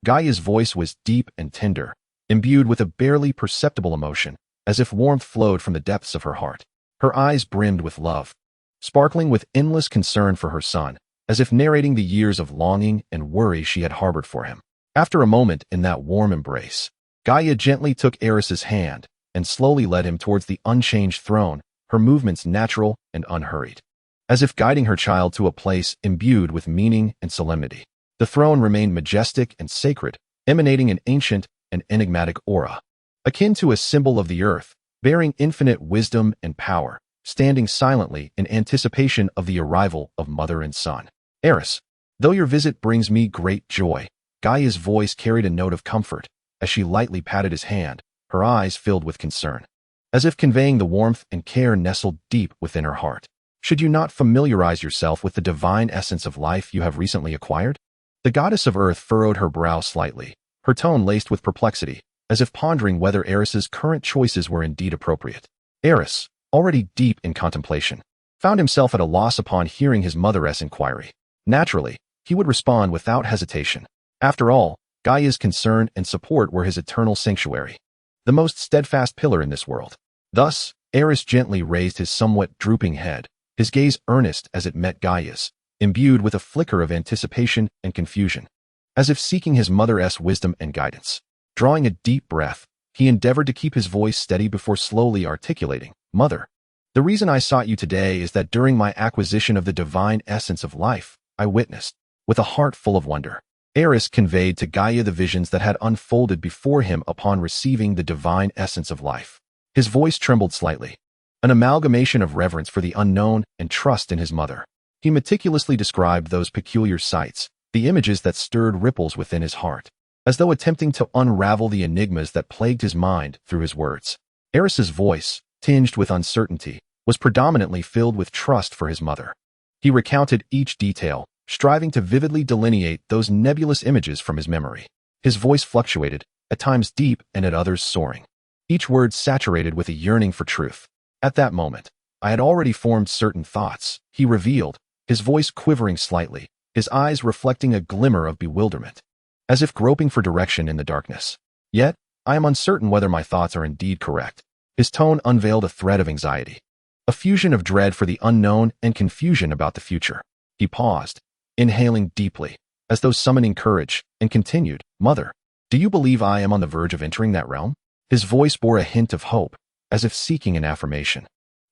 Gaia's voice was deep and tender, imbued with a barely perceptible emotion, as if warmth flowed from the depths of her heart. Her eyes brimmed with love, sparkling with endless concern for her son, as if narrating the years of longing and worry she had harbored for him. After a moment in that warm embrace, Gaia gently took Aerys' hand and slowly led him towards the unchanged throne, her movements natural and unhurried, as if guiding her child to a place imbued with meaning and solemnity. The throne remained majestic and sacred, emanating an ancient and enigmatic aura, akin to a symbol of the earth, bearing infinite wisdom and power, standing silently in anticipation of the arrival of mother and son. Aerys, though your visit brings me great joy, Gaia's voice carried a note of comfort as she lightly patted his hand, her eyes filled with concern, as if conveying the warmth and care nestled deep within her heart. Should you not familiarize yourself with the divine essence of life you have recently acquired? The goddess of earth furrowed her brow slightly, her tone laced with perplexity, as if pondering whether Aerys' current choices were indeed appropriate. Aerys, already deep in contemplation, found himself at a loss upon hearing his mother's inquiry. Naturally, he would respond without hesitation. After all, Gaia's concern and support were his eternal sanctuary, the most steadfast pillar in this world. Thus, Aerys gently raised his somewhat drooping head, his gaze earnest as it met Gaia's, imbued with a flicker of anticipation and confusion, as if seeking his mother's wisdom and guidance. Drawing a deep breath, he endeavored to keep his voice steady before slowly articulating, Mother, the reason I sought you today is that during my acquisition of the divine essence of life, I witnessed, with a heart full of wonder. Aerys conveyed to Gaia the visions that had unfolded before him upon receiving the divine essence of life. His voice trembled slightly, an amalgamation of reverence for the unknown and trust in his mother. He meticulously described those peculiar sights, the images that stirred ripples within his heart, as though attempting to unravel the enigmas that plagued his mind through his words. Aerys' voice, tinged with uncertainty, was predominantly filled with trust for his mother. He recounted each detail, striving to vividly delineate those nebulous images from his memory. His voice fluctuated, at times deep and at others soaring, each word saturated with a yearning for truth. At that moment, I had already formed certain thoughts, he revealed, his voice quivering slightly, his eyes reflecting a glimmer of bewilderment, as if groping for direction in the darkness. Yet, I am uncertain whether my thoughts are indeed correct. His tone unveiled a thread of anxiety, a fusion of dread for the unknown and confusion about the future. He paused, inhaling deeply, as though summoning courage, and continued, Mother, do you believe I am on the verge of entering that realm? His voice bore a hint of hope, as if seeking an affirmation,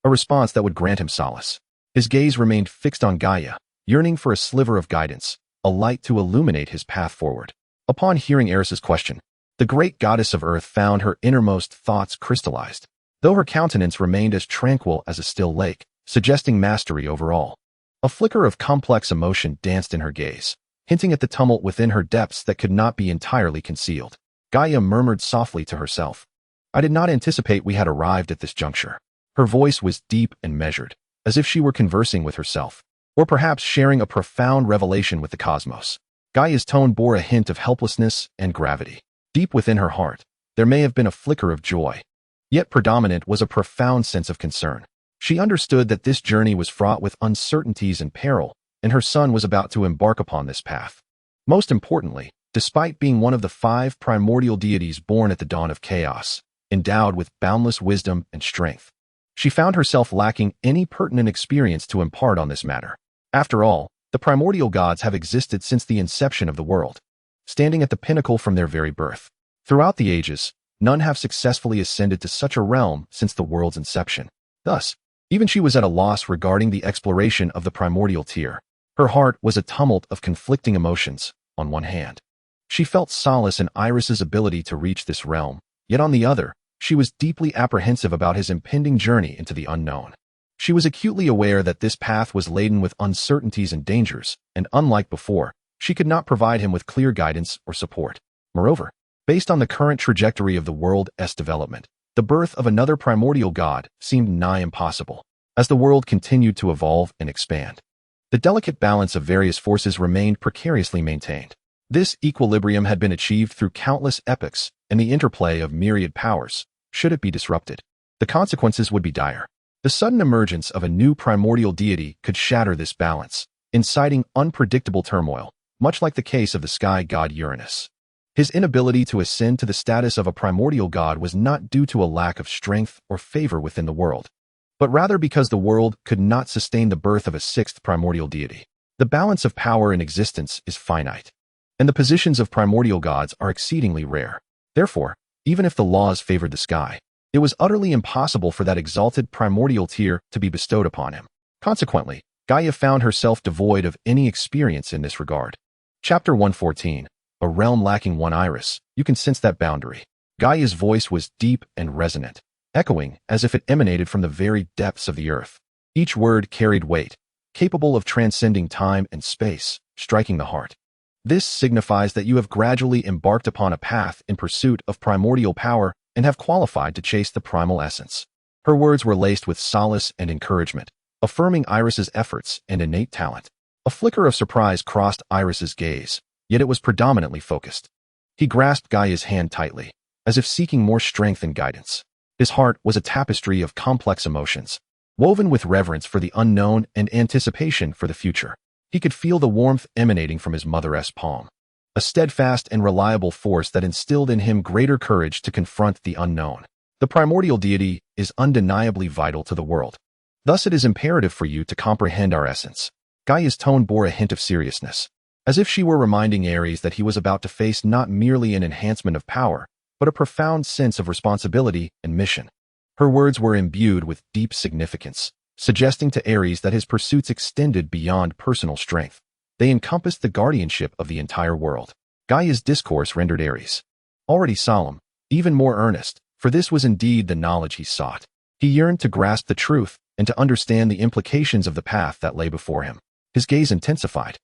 a response that would grant him solace. His gaze remained fixed on Gaia, yearning for a sliver of guidance, a light to illuminate his path forward. Upon hearing Aerys' question, the great goddess of earth found her innermost thoughts crystallized, though her countenance remained as tranquil as a still lake, suggesting mastery over all. A flicker of complex emotion danced in her gaze, hinting at the tumult within her depths that could not be entirely concealed. Gaia murmured softly to herself, "I did not anticipate we had arrived at this juncture." Her voice was deep and measured, as if she were conversing with herself, or perhaps sharing a profound revelation with the cosmos. Gaia's tone bore a hint of helplessness and gravity. Deep within her heart, there may have been a flicker of joy, yet predominant was a profound sense of concern. She understood that this journey was fraught with uncertainties and peril, and her son was about to embark upon this path. Most importantly, despite being one of the 5 primordial deities born at the dawn of chaos, endowed with boundless wisdom and strength, she found herself lacking any pertinent experience to impart on this matter. After all, the primordial gods have existed since the inception of the world, standing at the pinnacle from their very birth. Throughout the ages, none have successfully ascended to such a realm since the world's inception. Thus, even she was at a loss regarding the exploration of the primordial tier. Her heart was a tumult of conflicting emotions. On one hand, she felt solace in Aerys' ability to reach this realm, yet on the other, she was deeply apprehensive about his impending journey into the unknown. She was acutely aware that this path was laden with uncertainties and dangers, and unlike before, she could not provide him with clear guidance or support. Moreover, based on the current trajectory of the world's development, the birth of another primordial god seemed nigh impossible, as the world continued to evolve and expand. The delicate balance of various forces remained precariously maintained. This equilibrium had been achieved through countless epochs and the interplay of myriad powers. Should it be disrupted, the consequences would be dire. The sudden emergence of a new primordial deity could shatter this balance, inciting unpredictable turmoil, much like the case of the sky god Uranus. His inability to ascend to the status of a primordial god was not due to a lack of strength or favor within the world, but rather because the world could not sustain the birth of a 6th primordial deity. The balance of power in existence is finite, and the positions of primordial gods are exceedingly rare. Therefore, even if the laws favored the sky, it was utterly impossible for that exalted primordial tier to be bestowed upon him. Consequently, Gaia found herself devoid of any experience in this regard. Chapter 114. A realm lacking one Aerys. You can sense that boundary. Gaia's voice was deep and resonant, echoing as if it emanated from the very depths of the earth. Each word carried weight, capable of transcending time and space, striking the heart. This signifies that you have gradually embarked upon a path in pursuit of primordial power and have qualified to chase the primal essence. Her words were laced with solace and encouragement, affirming Aerys' efforts and innate talent. A flicker of surprise crossed Aerys' gaze, yet it was predominantly focused. He grasped Gaia's hand tightly, as if seeking more strength and guidance. His heart was a tapestry of complex emotions, woven with reverence for the unknown and anticipation for the future. He could feel the warmth emanating from his mother's palm, a steadfast and reliable force that instilled in him greater courage to confront the unknown. The primordial deity is undeniably vital to the world. Thus it is imperative for you to comprehend our essence. Gaia's tone bore a hint of seriousness, as if she were reminding Aerys that he was about to face not merely an enhancement of power, but a profound sense of responsibility and mission. Her words were imbued with deep significance, suggesting to Aerys that his pursuits extended beyond personal strength. They encompassed the guardianship of the entire world. Gaia's discourse rendered Aerys, already solemn, even more earnest, for this was indeed the knowledge he sought. He yearned to grasp the truth and to understand the implications of the path that lay before him. His gaze intensified,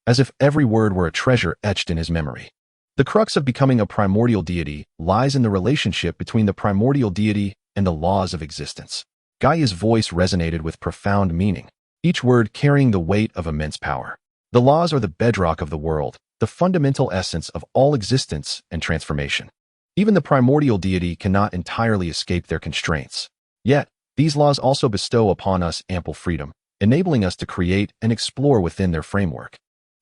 as if every word were a treasure etched in his memory. The crux of becoming a primordial deity lies in the relationship between the primordial deity and the laws of existence. Gaia's voice resonated with profound meaning, each word carrying the weight of immense power. The laws are the bedrock of the world, the fundamental essence of all existence and transformation. Even the primordial deity cannot entirely escape their constraints. Yet, these laws also bestow upon us ample freedom, enabling us to create and explore within their framework.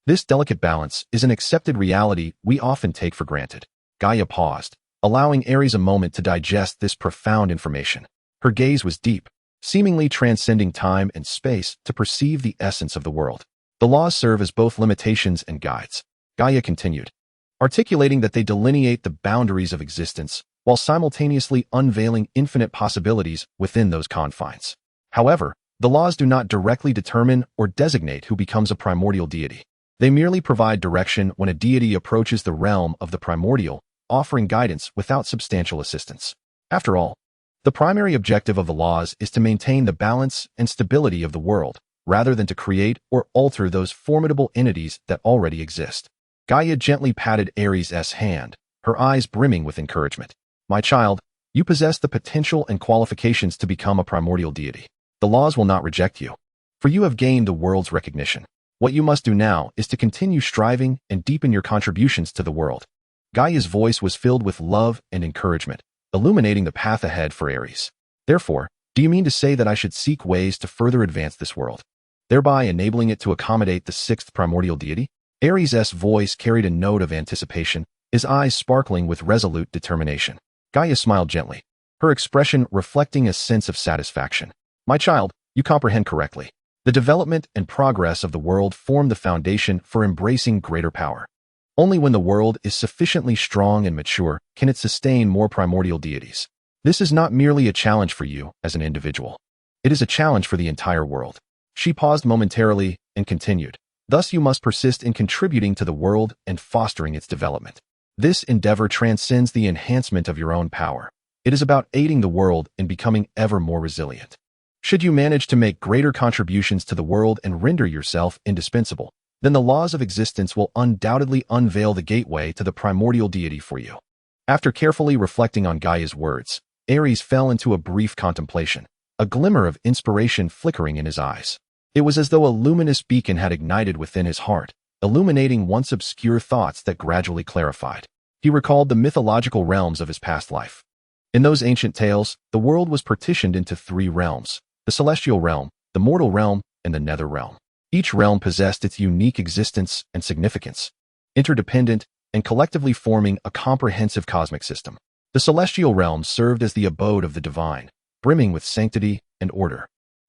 This delicate balance is an accepted reality we often take for granted. Gaia paused, allowing Aerys a moment to digest this profound information. Her gaze was deep, seemingly transcending time and space to perceive the essence of the world. The laws serve as both limitations and guides, Gaia continued, articulating that they delineate the boundaries of existence while simultaneously unveiling infinite possibilities within those confines. However, The laws do not directly determine or designate who becomes a primordial deity. They merely provide direction when a deity approaches the realm of the primordial, offering guidance without substantial assistance. After all, the primary objective of the laws is to maintain the balance and stability of the world, rather than to create or alter those formidable entities that already exist. Gaia gently patted Aerys' hand, her eyes brimming with encouragement. My child, you possess the potential and qualifications to become a primordial deity. The laws will not reject you, for you have gained the world's recognition. What you must do now is to continue striving and deepen your contributions to the world. Gaia's voice was filled with love and encouragement, illuminating the path ahead for Aerys. Therefore, do you mean to say that I should seek ways to further advance this world, thereby enabling it to accommodate the sixth primordial deity? Aerys' voice carried a note of anticipation, his eyes sparkling with resolute determination. Gaia smiled gently, her expression reflecting a sense of satisfaction. My child, you comprehend correctly. The development and progress of the world form the foundation for embracing greater power. Only when the world is sufficiently strong and mature can it sustain more primordial deities. This is not merely a challenge for you as an individual. It is a challenge for the entire world. She paused momentarily and continued. Thus you must persist in contributing to the world and fostering its development. This endeavor transcends the enhancement of your own power. It is about aiding the world in becoming ever more resilient. Should you manage to make greater contributions to the world and render yourself indispensable, then the laws of existence will undoubtedly unveil the gateway to the primordial deity for you. After carefully reflecting on Gaia's words, Aerys fell into a brief contemplation, a glimmer of inspiration flickering in his eyes. It was as though a luminous beacon had ignited within his heart, illuminating once obscure thoughts that gradually clarified. He recalled the mythological realms of his past life. In those ancient tales, the world was partitioned into three realms: the celestial realm, the mortal realm, and the nether realm. Each realm possessed its unique existence and significance, interdependent and collectively forming a comprehensive cosmic system. The celestial realm served as the abode of the divine, brimming with sanctity and order.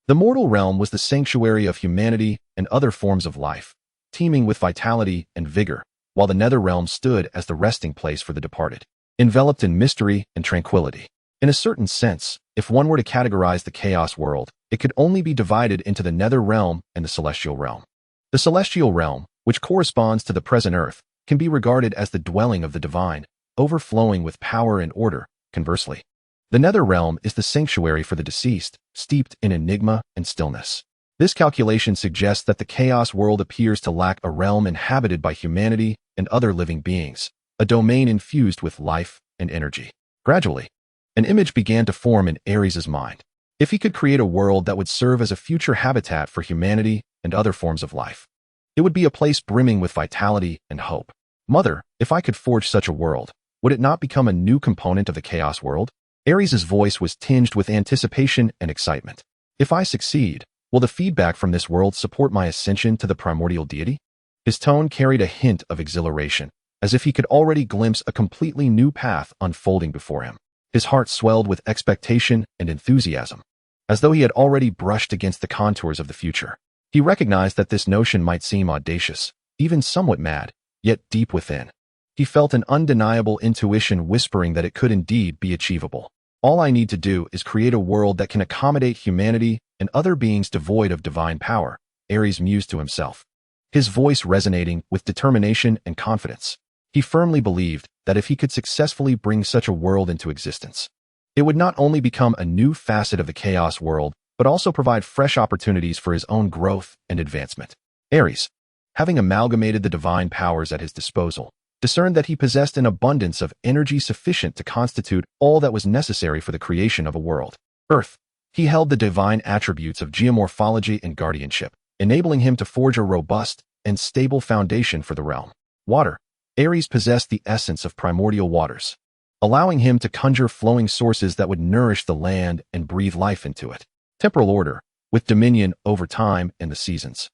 The mortal realm was the sanctuary of humanity and other forms of life, teeming with vitality and vigor, while the nether realm stood as the resting place for the departed, enveloped in mystery and tranquility. In a certain sense, if one were to categorize the chaos world, it could only be divided into the nether realm and the celestial realm. The celestial realm, which corresponds to the present earth, can be regarded as the dwelling of the divine, overflowing with power and order. Conversely, the nether realm is the sanctuary for the deceased, steeped in enigma and stillness. This calculation suggests that the chaos world appears to lack a realm inhabited by humanity and other living beings, a domain infused with life and energy. Gradually, an image began to form in Aerys' mind. If he could create a world that would serve as a future habitat for humanity and other forms of life, it would be a place brimming with vitality and hope. Mother, if I could forge such a world, would it not become a new component of the chaos world? Aerys' voice was tinged with anticipation and excitement. If I succeed, will the feedback from this world support my ascension to the primordial deity? His tone carried a hint of exhilaration, as if he could already glimpse a completely new path unfolding before him. His heart swelled with expectation and enthusiasm, as though he had already brushed against the contours of the future. He recognized that this notion might seem audacious, even somewhat mad, yet deep within, he felt an undeniable intuition whispering that it could indeed be achievable. All I need to do is create a world that can accommodate humanity and other beings devoid of divine power, Aerys mused to himself, his voice resonating with determination and confidence. He firmly believed that if he could successfully bring such a world into existence, it would not only become a new facet of the chaos world, but also provide fresh opportunities for his own growth and advancement. Aerys, having amalgamated the divine powers at his disposal, discerned that he possessed an abundance of energy sufficient to constitute all that was necessary for the creation of a world. Earth. He held the divine attributes of geomorphology and guardianship, enabling him to forge a robust and stable foundation for the realm. Water. Aerys possessed the essence of primordial waters, allowing him to conjure flowing sources that would nourish the land and breathe life into it. Temporal order, with dominion over time and the seasons.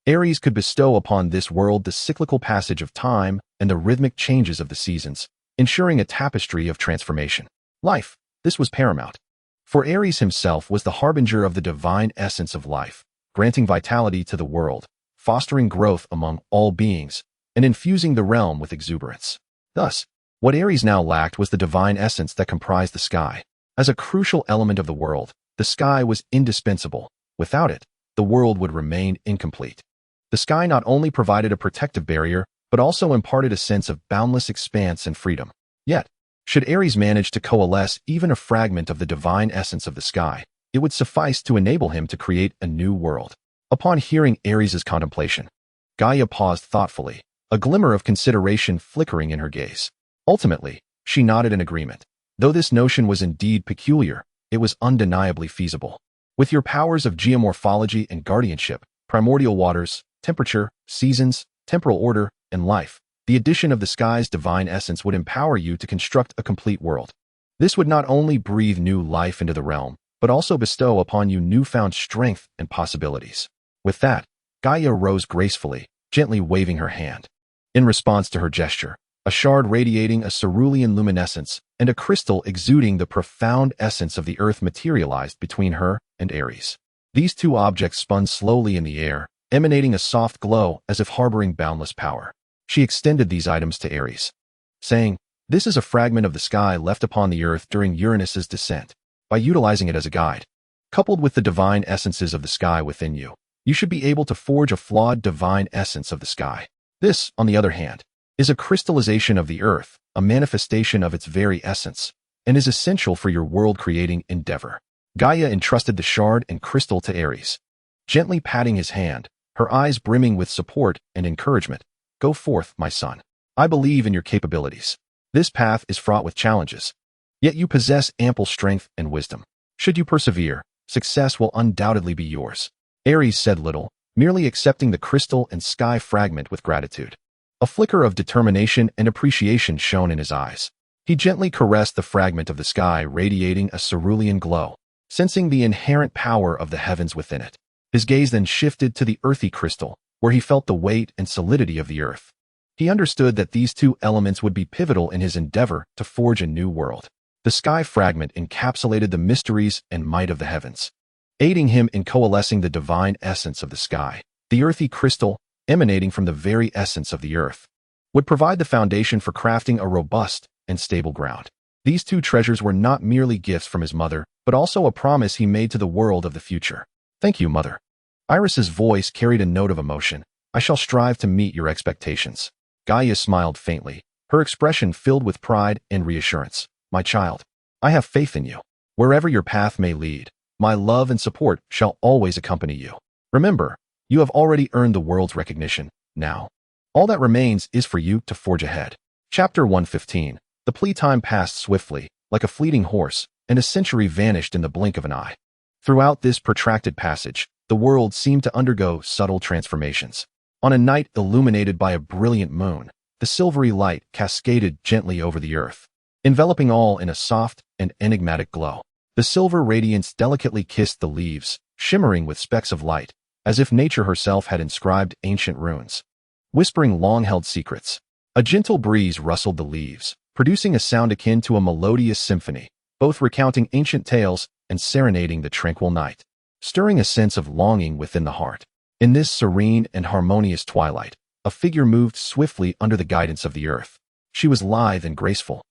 Aerys could bestow upon this world the cyclical passage of time and the rhythmic changes of the seasons, ensuring a tapestry of transformation. Life, this was paramount. For Aerys himself was the harbinger of the divine essence of life, granting vitality to the world, fostering growth among all beings, and infusing the realm with exuberance. Thus, what Aerys now lacked was the divine essence that comprised the sky. As a crucial element of the world, the sky was indispensable, Without it, the world would remain incomplete. The sky not only provided a protective barrier, but also imparted a sense of boundless expanse and freedom. Yet, should Aerys manage to coalesce even a fragment of the divine essence of the sky, it would suffice to enable him to create a new world. Upon hearing Aerys' contemplation, Gaia paused thoughtfully, a glimmer of consideration flickering in her gaze. Ultimately, she nodded in agreement. Though this notion was indeed peculiar, it was undeniably feasible. With your powers of geomorphology and guardianship, primordial waters, temperature, seasons, temporal order, and life, the addition of the sky's divine essence would empower you to construct a complete world. This would not only breathe new life into the realm, but also bestow upon you newfound strength and possibilities. With that, Gaia rose gracefully, gently waving her hand. In response to her gesture, a shard radiating a cerulean luminescence and a crystal exuding the profound essence of the earth materialized between her and Aerys. These two objects spun slowly in the air, emanating a soft glow as if harboring boundless power. She extended these items to Aerys, saying, "This is a fragment of the sky left upon the earth during Uranus's descent. By utilizing it as a guide, coupled with the divine essences of the sky within you, you should be able to forge a flawed divine essence of the sky. This, on the other hand, is a crystallization of the earth, a manifestation of its very essence, and is essential for your world-creating endeavor." Gaia entrusted the shard and crystal to Aerys, gently patting his hand, her eyes brimming with support and encouragement. "Go forth, my son. I believe in your capabilities. This path is fraught with challenges, yet you possess ample strength and wisdom. Should you persevere, success will undoubtedly be yours." Aerys said little, merely accepting the crystal and sky fragment with gratitude. A flicker of determination and appreciation shone in his eyes. He gently caressed the fragment of the sky radiating a cerulean glow, sensing the inherent power of the heavens within it. His gaze then shifted to the earthy crystal, where he felt the weight and solidity of the earth. He understood that these two elements would be pivotal in his endeavor to forge a new world. The sky fragment encapsulated the mysteries and might of the heavens, aiding him in coalescing the divine essence of the sky. The earthy crystal, emanating from the very essence of the earth, would provide the foundation for crafting a robust and stable ground. These two treasures were not merely gifts from his mother, but also a promise he made to the world of the future. "Thank you, mother." Aerys's voice carried a note of emotion. "I shall strive to meet your expectations." Gaia smiled faintly, her expression filled with pride and reassurance. "My child, I have faith in you. Wherever your path may lead, my love and support shall always accompany you. Remember, you have already earned the world's recognition. Now, all that remains is for you to forge ahead." Chapter 115. The playtime passed swiftly, like a fleeting horse, and a century vanished in the blink of an eye. Throughout this protracted passage, the world seemed to undergo subtle transformations. On a night illuminated by a brilliant moon, the silvery light cascaded gently over the earth, enveloping all in a soft and enigmatic glow. The silver radiance delicately kissed the leaves, shimmering with specks of light, as if nature herself had inscribed ancient runes, whispering long-held secrets. A gentle breeze rustled the leaves, producing a sound akin to a melodious symphony, both recounting ancient tales and serenading the tranquil night, stirring a sense of longing within the heart. In this serene and harmonious twilight, a figure moved swiftly under the guidance of the earth. She was lithe and graceful,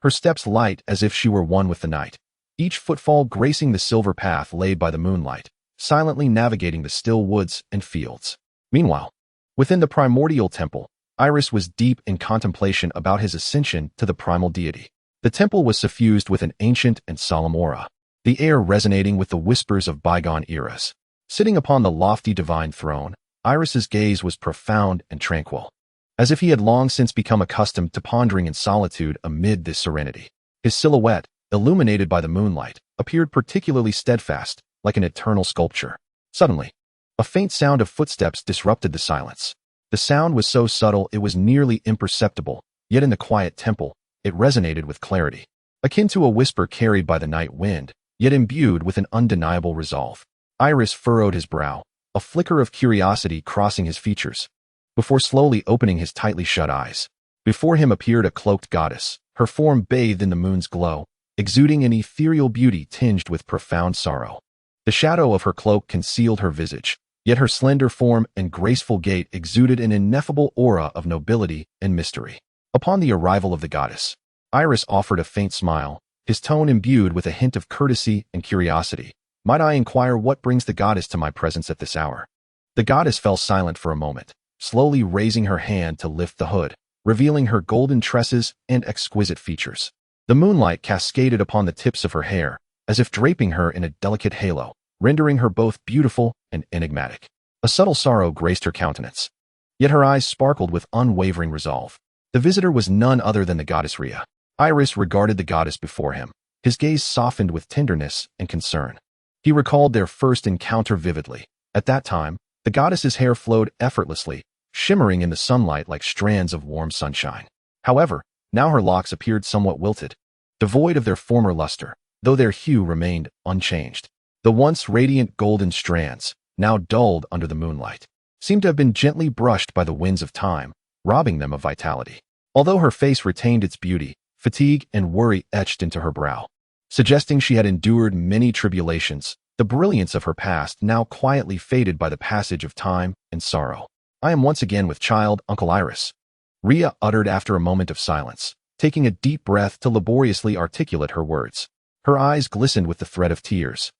her steps light as if she were one with the night, each footfall gracing the silver path laid by the moonlight, silently navigating the still woods and fields. Meanwhile, within the primordial temple, Aerys was deep in contemplation about his ascension to the primal deity. The temple was suffused with an ancient and solemn aura, the air resonating with the whispers of bygone eras. Sitting upon the lofty divine throne, Aerys's gaze was profound and tranquil, as if he had long since become accustomed to pondering in solitude amid this serenity. His silhouette, illuminated by the moonlight, appeared particularly steadfast, like an eternal sculpture. Suddenly, a faint sound of footsteps disrupted the silence. The sound was so subtle it was nearly imperceptible, yet in the quiet temple, it resonated with clarity, akin to a whisper carried by the night wind, yet imbued with an undeniable resolve. Aerys furrowed his brow, a flicker of curiosity crossing his features, before slowly opening his tightly shut eyes. Before him appeared a cloaked goddess, her form bathed in the moon's glow, exuding an ethereal beauty tinged with profound sorrow. The shadow of her cloak concealed her visage, yet her slender form and graceful gait exuded an ineffable aura of nobility and mystery. Upon the arrival of the goddess, Aerys offered a faint smile, his tone imbued with a hint of courtesy and curiosity. Might I inquire what brings the goddess to my presence at this hour? The goddess fell silent for a moment, slowly raising her hand to lift the hood, revealing her golden tresses and exquisite features. The moonlight cascaded upon the tips of her hair, as if draping her in a delicate halo, rendering her both beautiful and enigmatic. A subtle sorrow graced her countenance, yet her eyes sparkled with unwavering resolve. The visitor was none other than the goddess Rhea. Aerys regarded the goddess before him, his gaze softened with tenderness and concern. He recalled their first encounter vividly. At that time, the goddess's hair flowed effortlessly, shimmering in the sunlight like strands of warm sunshine. However, now her locks appeared somewhat wilted, devoid of their former luster, though their hue remained unchanged. The once radiant golden strands, now dulled under the moonlight, seemed to have been gently brushed by the winds of time, robbing them of vitality. Although her face retained its beauty, fatigue and worry etched into her brow, suggesting she had endured many tribulations. The brilliance of her past now quietly faded by the passage of time and sorrow. I am once again with child, Uncle Aerys, Rhea uttered after a moment of silence, taking a deep breath to laboriously articulate her words. Her eyes glistened with the threat of tears.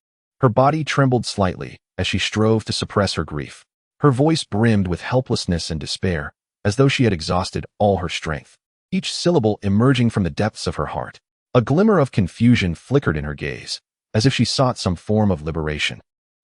Her body trembled slightly as she strove to suppress her grief. Her voice brimmed with helplessness and despair, as though she had exhausted all her strength, each syllable emerging from the depths of her heart. A glimmer of confusion flickered in her gaze, as if she sought some form of liberation,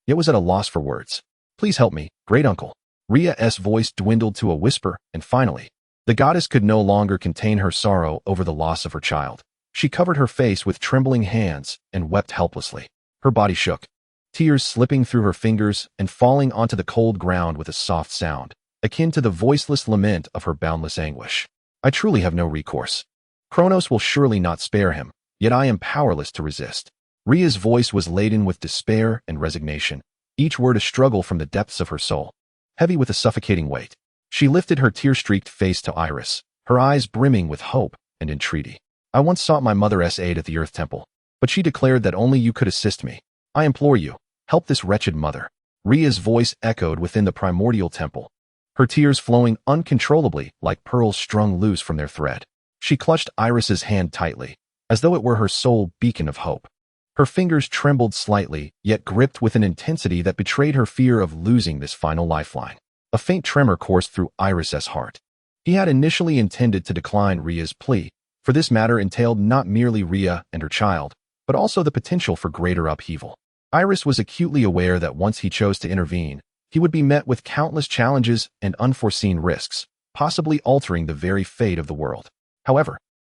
yet was at a loss for words. Please help me, great uncle. Rhea's voice dwindled to a whisper, and finally, the goddess could no longer contain her sorrow over the loss of her child. She covered her face with trembling hands and wept helplessly. Her body shook, tears slipping through her fingers and falling onto the cold ground with a soft sound, akin to the voiceless lament of her boundless anguish. I truly have no recourse. Kronos will surely not spare him, yet I am powerless to resist. Rhea's voice was laden with despair and resignation, each word a struggle from the depths of her soul, heavy with a suffocating weight. She lifted her tear-streaked face to Aerys, her eyes brimming with hope and entreaty. I once sought my mother's aid at the Earth Temple, but she declared that only you could assist me. I implore you, help this wretched mother. Rhea's voice echoed within the Primordial Temple, her tears flowing uncontrollably like pearls strung loose from their thread. She clutched Aerys's hand tightly, as though it were her sole beacon of hope. Her fingers trembled slightly, yet gripped with an intensity that betrayed her fear of losing this final lifeline. A faint tremor coursed through Aerys's heart. He had initially intended to decline Rhea's plea, for this matter entailed not merely Rhea and her child, but also the potential for greater upheaval. Aerys was acutely aware that once he chose to intervene, he would be met with countless challenges and unforeseen risks, possibly altering the very fate of the world. However,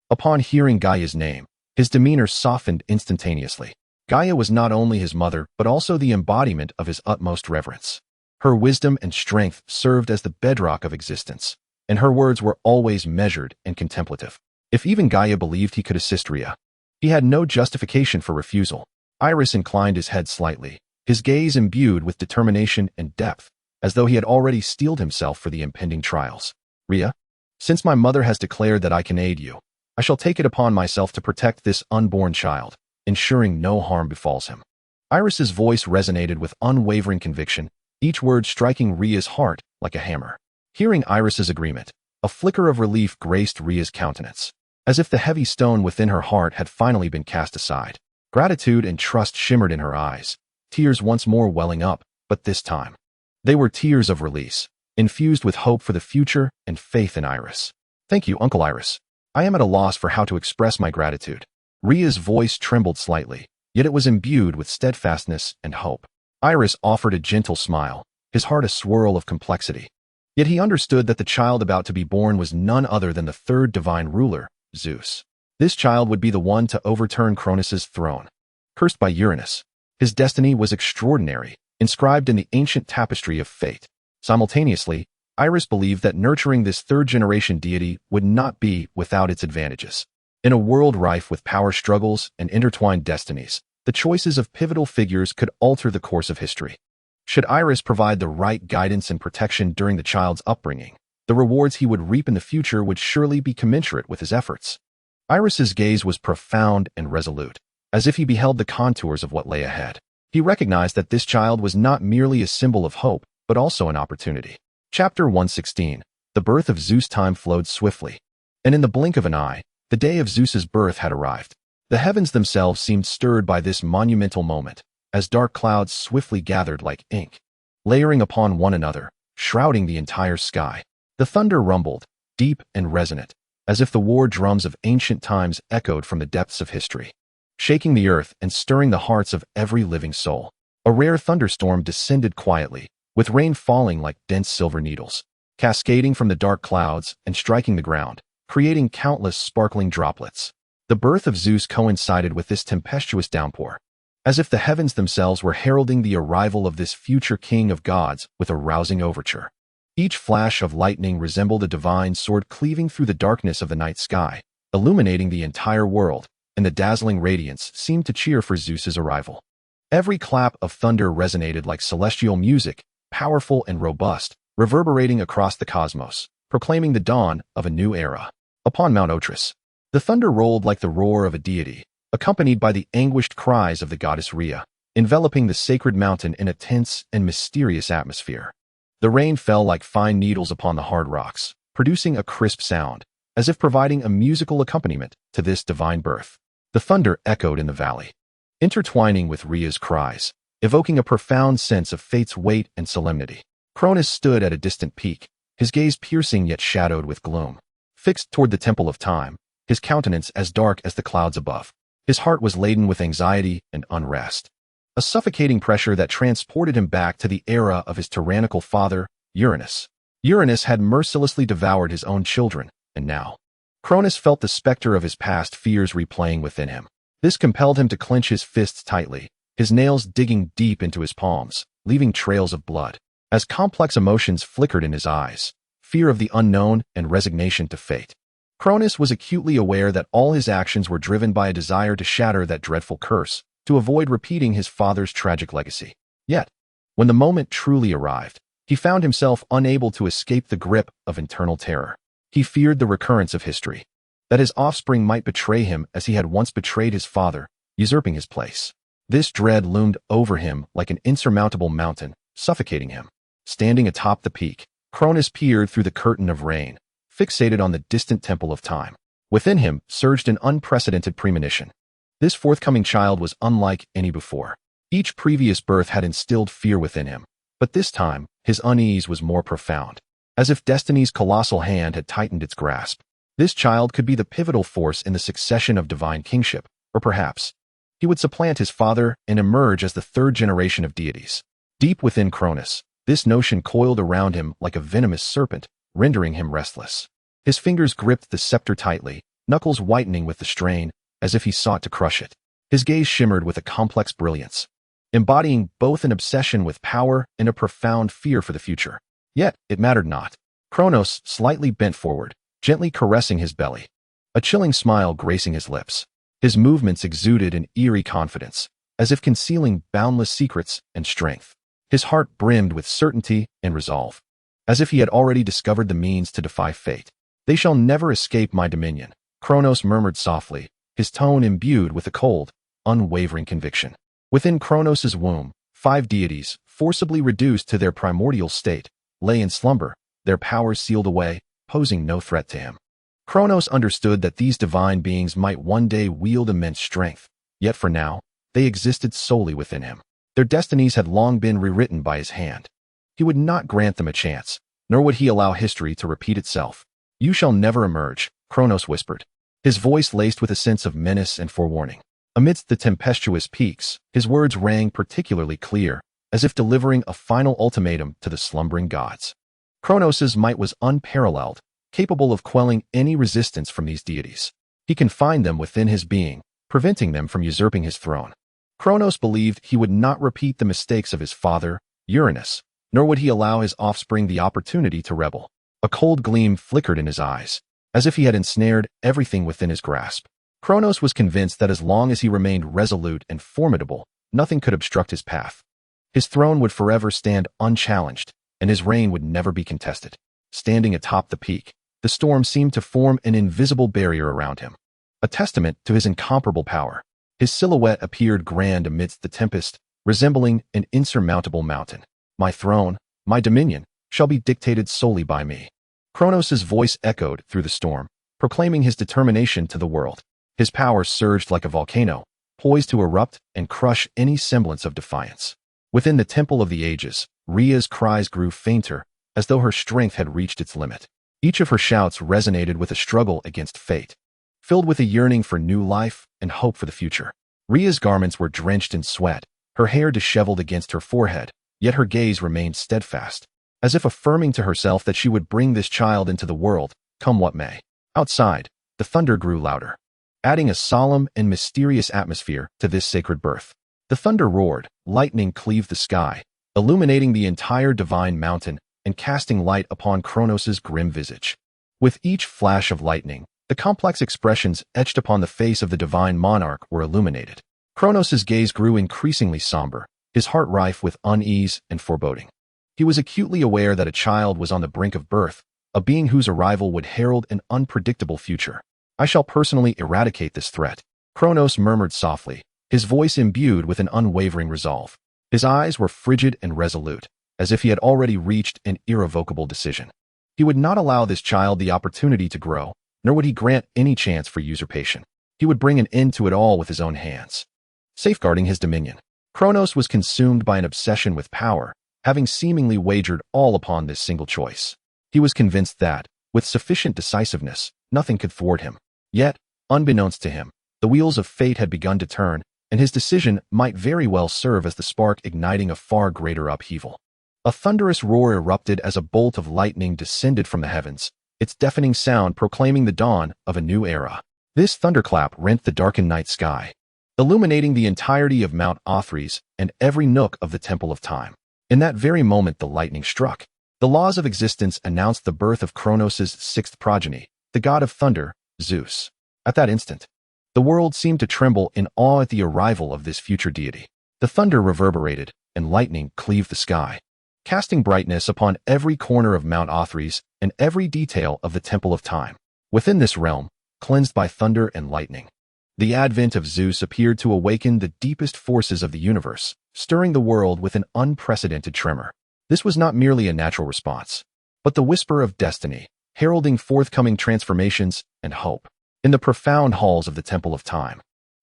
upon hearing Gaia's name, his demeanor softened instantaneously. Gaia was not only his mother, but also the embodiment of his utmost reverence. Her wisdom and strength served as the bedrock of existence, and her words were always measured and contemplative. If even Gaia believed he could assist Rhea, he had no justification for refusal. Aerys inclined his head slightly, his gaze imbued with determination and depth, as though he had already steeled himself for the impending trials. Rhea, since my mother has declared that I can aid you, I shall take it upon myself to protect this unborn child, ensuring no harm befalls him. Aerys's voice resonated with unwavering conviction, each word striking Rhea's heart like a hammer. Hearing Aerys's agreement, a flicker of relief graced Rhea's countenance, as if the heavy stone within her heart had finally been cast aside. Gratitude and trust shimmered in her eyes, tears once more welling up, but this time, they were tears of release, infused with hope for the future and faith in Aerys. Thank you, Uncle Aerys. I am at a loss for how to express my gratitude. Rhea's voice trembled slightly, yet it was imbued with steadfastness and hope. Aerys offered a gentle smile, his heart a swirl of complexity. Yet he understood that the child about to be born was none other than the third divine ruler, Zeus. This child would be the one to overturn Kronos' throne. Cursed by Uranus, his destiny was extraordinary, inscribed in the ancient tapestry of fate. Simultaneously, Aerys believed that nurturing this third-generation deity would not be without its advantages. In a world rife with power struggles and intertwined destinies, the choices of pivotal figures could alter the course of history. Should Aerys provide the right guidance and protection during the child's upbringing, the rewards he would reap in the future would surely be commensurate with his efforts. Aerys's gaze was profound and resolute, as if he beheld the contours of what lay ahead. He recognized that this child was not merely a symbol of hope, but also an opportunity. Chapter 116. The birth of Zeus. Time flowed swiftly, and in the blink of an eye, the day of Zeus's birth had arrived. The heavens themselves seemed stirred by this monumental moment, as dark clouds swiftly gathered like ink, layering upon one another, shrouding the entire sky. The thunder rumbled, deep and resonant, as if the war drums of ancient times echoed from the depths of history, shaking the earth and stirring the hearts of every living soul. A rare thunderstorm descended quietly, with rain falling like dense silver needles, cascading from the dark clouds and striking the ground, creating countless sparkling droplets. The birth of Zeus coincided with this tempestuous downpour, as if the heavens themselves were heralding the arrival of this future king of gods with a rousing overture. Each flash of lightning resembled a divine sword cleaving through the darkness of the night sky, illuminating the entire world, and the dazzling radiance seemed to cheer for Zeus's arrival. Every clap of thunder resonated like celestial music, powerful and robust, reverberating across the cosmos, proclaiming the dawn of a new era. Upon Mount Otris, the thunder rolled like the roar of a deity, accompanied by the anguished cries of the goddess Rhea, enveloping the sacred mountain in a tense and mysterious atmosphere. The rain fell like fine needles upon the hard rocks, producing a crisp sound, as if providing a musical accompaniment to this divine birth. The thunder echoed in the valley, intertwining with Rhea's cries, evoking a profound sense of fate's weight and solemnity. Cronus stood at a distant peak, his gaze piercing yet shadowed with gloom. Fixed toward the temple of time, his countenance as dark as the clouds above. His heart was laden with anxiety and unrest, a suffocating pressure that transported him back to the era of his tyrannical father, Uranus. Uranus had mercilessly devoured his own children, and now Cronus felt the specter of his past fears replaying within him. This compelled him to clench his fists tightly, his nails digging deep into his palms, leaving trails of blood. As complex emotions flickered in his eyes, fear of the unknown and resignation to fate. Cronus was acutely aware that all his actions were driven by a desire to shatter that dreadful curse, to avoid repeating his father's tragic legacy. Yet, when the moment truly arrived, he found himself unable to escape the grip of internal terror. He feared the recurrence of history, that his offspring might betray him as he had once betrayed his father, usurping his place. This dread loomed over him like an insurmountable mountain, suffocating him. Standing atop the peak, Cronus peered through the curtain of rain, fixated on the distant temple of time. Within him surged an unprecedented premonition. This forthcoming child was unlike any before. Each previous birth had instilled fear within him, but this time, his unease was more profound. As if destiny's colossal hand had tightened its grasp. This child could be the pivotal force in the succession of divine kingship, or perhaps he would supplant his father and emerge as the third generation of deities. Deep within Cronus, this notion coiled around him like a venomous serpent, rendering him restless. His fingers gripped the scepter tightly, knuckles whitening with the strain, as if he sought to crush it. His gaze shimmered with a complex brilliance, embodying both an obsession with power and a profound fear for the future. Yet, it mattered not. Cronus slightly bent forward, gently caressing his belly, a chilling smile gracing his lips. His movements exuded an eerie confidence, as if concealing boundless secrets and strength. His heart brimmed with certainty and resolve, as if he had already discovered the means to defy fate. "They shall never escape my dominion," Cronus murmured softly, his tone imbued with a cold, unwavering conviction. Within Cronus's womb, 5 deities, forcibly reduced to their primordial state, lay in slumber, their powers sealed away, posing no threat to him. Cronus understood that these divine beings might one day wield immense strength, yet for now, they existed solely within him. Their destinies had long been rewritten by his hand. He would not grant them a chance, nor would he allow history to repeat itself. "You shall never emerge," Cronus whispered, his voice laced with a sense of menace and forewarning. Amidst the tempestuous peaks, his words rang particularly clear, as if delivering a final ultimatum to the slumbering gods. Cronus's might was unparalleled, capable of quelling any resistance from these deities. He confined them within his being, preventing them from usurping his throne. Cronus believed he would not repeat the mistakes of his father, Uranus, nor would he allow his offspring the opportunity to rebel. A cold gleam flickered in his eyes, as if he had ensnared everything within his grasp. Cronus was convinced that as long as he remained resolute and formidable, nothing could obstruct his path. His throne would forever stand unchallenged, and his reign would never be contested. Standing atop the peak, the storm seemed to form an invisible barrier around him, a testament to his incomparable power. His silhouette appeared grand amidst the tempest, resembling an insurmountable mountain. "My throne, my dominion, shall be dictated solely by me." Cronus's voice echoed through the storm, proclaiming his determination to the world. His power surged like a volcano, poised to erupt and crush any semblance of defiance. Within the Temple of the Ages, Rhea's cries grew fainter, as though her strength had reached its limit. Each of her shouts resonated with a struggle against fate, filled with a yearning for new life and hope for the future. Rhea's garments were drenched in sweat, her hair disheveled against her forehead, yet her gaze remained steadfast, as if affirming to herself that she would bring this child into the world, come what may. Outside, the thunder grew louder, adding a solemn and mysterious atmosphere to this sacred birth. The thunder roared, lightning cleaved the sky, illuminating the entire divine mountain and casting light upon Kronos' grim visage. With each flash of lightning, the complex expressions etched upon the face of the divine monarch were illuminated. Kronos' gaze grew increasingly somber, his heart rife with unease and foreboding. He was acutely aware that a child was on the brink of birth, a being whose arrival would herald an unpredictable future. I shall personally eradicate this threat, Kronos murmured softly, his voice imbued with an unwavering resolve. His eyes were frigid and resolute, as if he had already reached an irrevocable decision. He would not allow this child the opportunity to grow, nor would he grant any chance for usurpation. He would bring an end to it all with his own hands, safeguarding his dominion. Kronos was consumed by an obsession with power, having seemingly wagered all upon this single choice. He was convinced that, with sufficient decisiveness, nothing could thwart him. Yet, unbeknownst to him, the wheels of fate had begun to turn, and his decision might very well serve as the spark igniting a far greater upheaval. A thunderous roar erupted as a bolt of lightning descended from the heavens, its deafening sound proclaiming the dawn of a new era. This thunderclap rent the darkened night sky, illuminating the entirety of Mount Aerys and every nook of the Temple of Time. In that very moment the lightning struck. The laws of existence announced the birth of Kronos' sixth progeny, the god of thunder, Zeus. At that instant, the world seemed to tremble in awe at the arrival of this future deity. The thunder reverberated, and lightning cleaved the sky, casting brightness upon every corner of Mount Aerys and every detail of the Temple of Time. Within this realm, cleansed by thunder and lightning, the advent of Zeus appeared to awaken the deepest forces of the universe, stirring the world with an unprecedented tremor. This was not merely a natural response, but the whisper of destiny, heralding forthcoming transformations and hope. In the profound halls of the Temple of Time,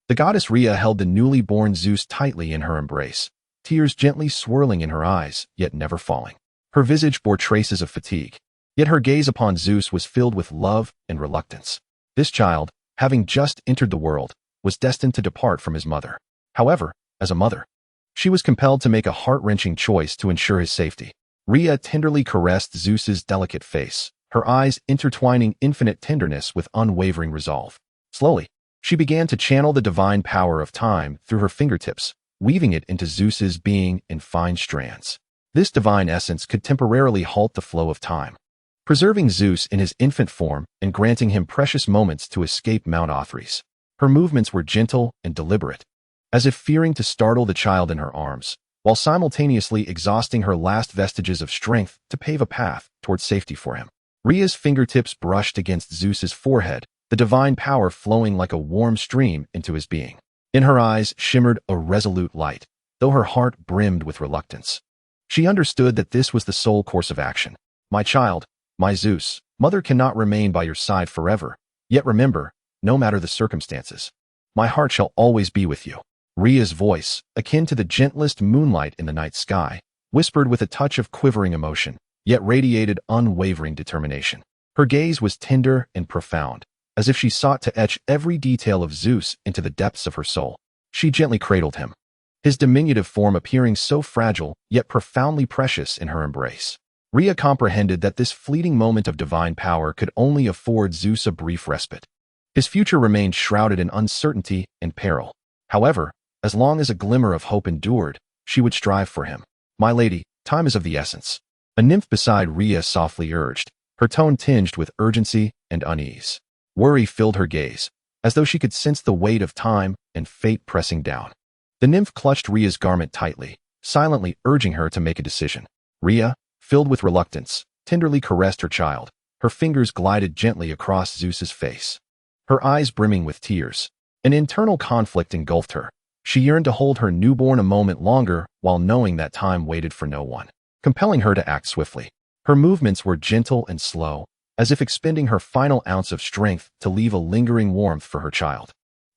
the goddess Rhea held the newly born Zeus tightly in her embrace, tears gently swirling in her eyes, yet never falling. Her visage bore traces of fatigue, yet her gaze upon Zeus was filled with love and reluctance. This child, having just entered the world, was destined to depart from his mother. However, as a mother, she was compelled to make a heart-wrenching choice to ensure his safety. Rhea tenderly caressed Zeus's delicate face, her eyes intertwining infinite tenderness with unwavering resolve. Slowly, she began to channel the divine power of time through her fingertips, weaving it into Zeus's being in fine strands. This divine essence could temporarily halt the flow of time, preserving Zeus in his infant form and granting him precious moments to escape Mount Aerys. Her movements were gentle and deliberate, as if fearing to startle the child in her arms, while simultaneously exhausting her last vestiges of strength to pave a path towards safety for him. Rhea's fingertips brushed against Zeus's forehead, the divine power flowing like a warm stream into his being. In her eyes shimmered a resolute light, though her heart brimmed with reluctance. She understood that this was the sole course of action. My child, my Zeus, mother cannot remain by your side forever, yet remember, no matter the circumstances, my heart shall always be with you. Rhea's voice, akin to the gentlest moonlight in the night sky, whispered with a touch of quivering emotion, yet radiated unwavering determination. Her gaze was tender and profound, as if she sought to etch every detail of Zeus into the depths of her soul. She gently cradled him, his diminutive form appearing so fragile yet profoundly precious in her embrace. Rhea comprehended that this fleeting moment of divine power could only afford Zeus a brief respite. His future remained shrouded in uncertainty and peril. However, as long as a glimmer of hope endured, she would strive for him. My lady, time is of the essence, a nymph beside Rhea softly urged, her tone tinged with urgency and unease. Worry filled her gaze, as though she could sense the weight of time and fate pressing down. The nymph clutched Rhea's garment tightly, silently urging her to make a decision. Rhea, filled with reluctance, tenderly caressed her child, her fingers glided gently across Zeus's face, her eyes brimming with tears. An internal conflict engulfed her. She yearned to hold her newborn a moment longer while knowing that time waited for no one, compelling her to act swiftly. Her movements were gentle and slow, as if expending her final ounce of strength to leave a lingering warmth for her child.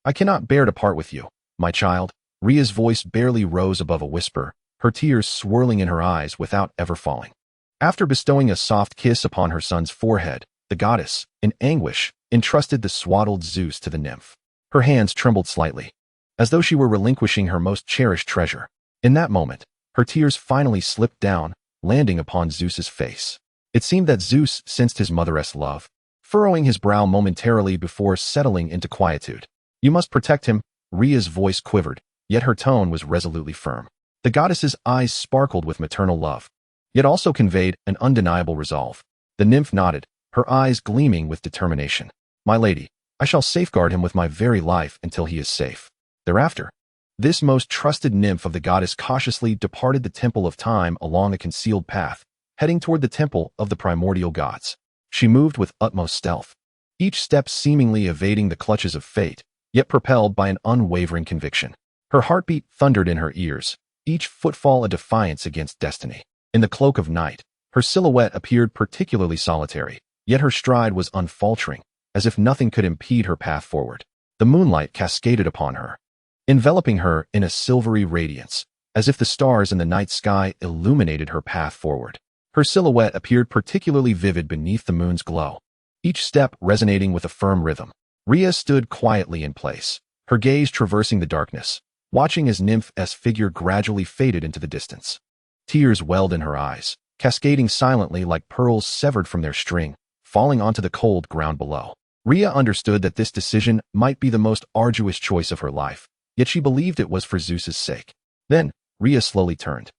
I cannot bear to part with you, my child." Rhea's voice barely rose above a whisper, her tears swirling in her eyes without ever falling. After bestowing a soft kiss upon her son's forehead, the goddess, in anguish, entrusted the swaddled Zeus to the nymph. Her hands trembled slightly, as though she were relinquishing her most cherished treasure. In that moment, her tears finally slipped down, landing upon Zeus's face. It seemed that Zeus sensed his mother's love, furrowing his brow momentarily before settling into quietude. "You must protect him." Rhea's voice quivered, yet her tone was resolutely firm. The goddess's eyes sparkled with maternal love, yet also conveyed an undeniable resolve. The nymph nodded, her eyes gleaming with determination. "My lady, I shall safeguard him with my very life until he is safe." Thereafter, this most trusted nymph of the goddess cautiously departed the temple of time along a concealed path, heading toward the temple of the primordial gods. She moved with utmost stealth, each step seemingly evading the clutches of fate, yet propelled by an unwavering conviction. Her heartbeat thundered in her ears, each footfall a defiance against destiny. In the cloak of night, her silhouette appeared particularly solitary, yet her stride was unfaltering, as if nothing could impede her path forward. The moonlight cascaded upon her, enveloping her in a silvery radiance, as if the stars in the night sky illuminated her path forward. Her silhouette appeared particularly vivid beneath the moon's glow, each step resonating with a firm rhythm. Rhea stood quietly in place, her gaze traversing the darkness, watching as Nymph's figure gradually faded into the distance. Tears welled in her eyes, cascading silently like pearls severed from their string, falling onto the cold ground below. Rhea understood that this decision might be the most arduous choice of her life, yet she believed it was for Zeus's sake. Then, Rhea slowly turned,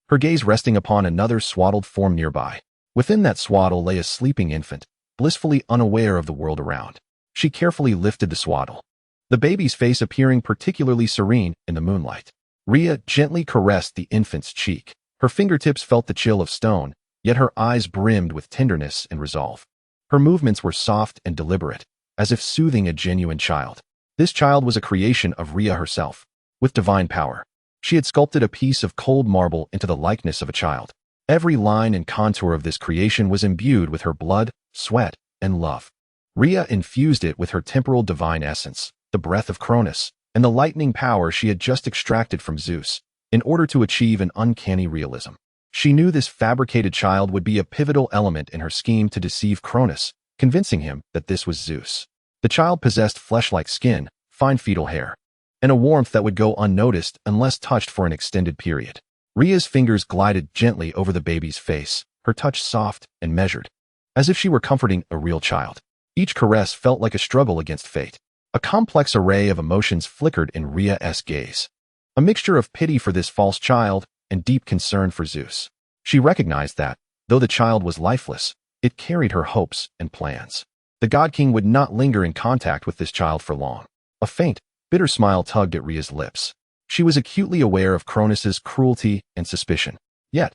her gaze resting upon another swaddled form nearby. Within that swaddle lay a sleeping infant, blissfully unaware of the world around. She carefully lifted the swaddle, the baby's face appearing particularly serene in the moonlight. Rhea gently caressed the infant's cheek. Her fingertips felt the chill of stone, yet her eyes brimmed with tenderness and resolve. Her movements were soft and deliberate, as if soothing a genuine child. This child was a creation of Rhea herself, with divine power. She had sculpted a piece of cold marble into the likeness of a child. Every line and contour of this creation was imbued with her blood, sweat, and love. Rhea infused it with her temporal divine essence, the breath of Cronus, and the lightning power she had just extracted from Zeus, in order to achieve an uncanny realism. She knew this fabricated child would be a pivotal element in her scheme to deceive Cronus, convincing him that this was Zeus. The child possessed flesh-like skin, fine fetal hair, and a warmth that would go unnoticed unless touched for an extended period. Rhea's fingers glided gently over the baby's face, her touch soft and measured, as if she were comforting a real child. Each caress felt like a struggle against fate. A complex array of emotions flickered in Rhea's gaze, a mixture of pity for this false child and deep concern for Zeus. She recognized that, though the child was lifeless, it carried her hopes and plans. The God King would not linger in contact with this child for long. A faint, bitter smile tugged at Rhea's lips. She was acutely aware of Cronus's cruelty and suspicion. Yet,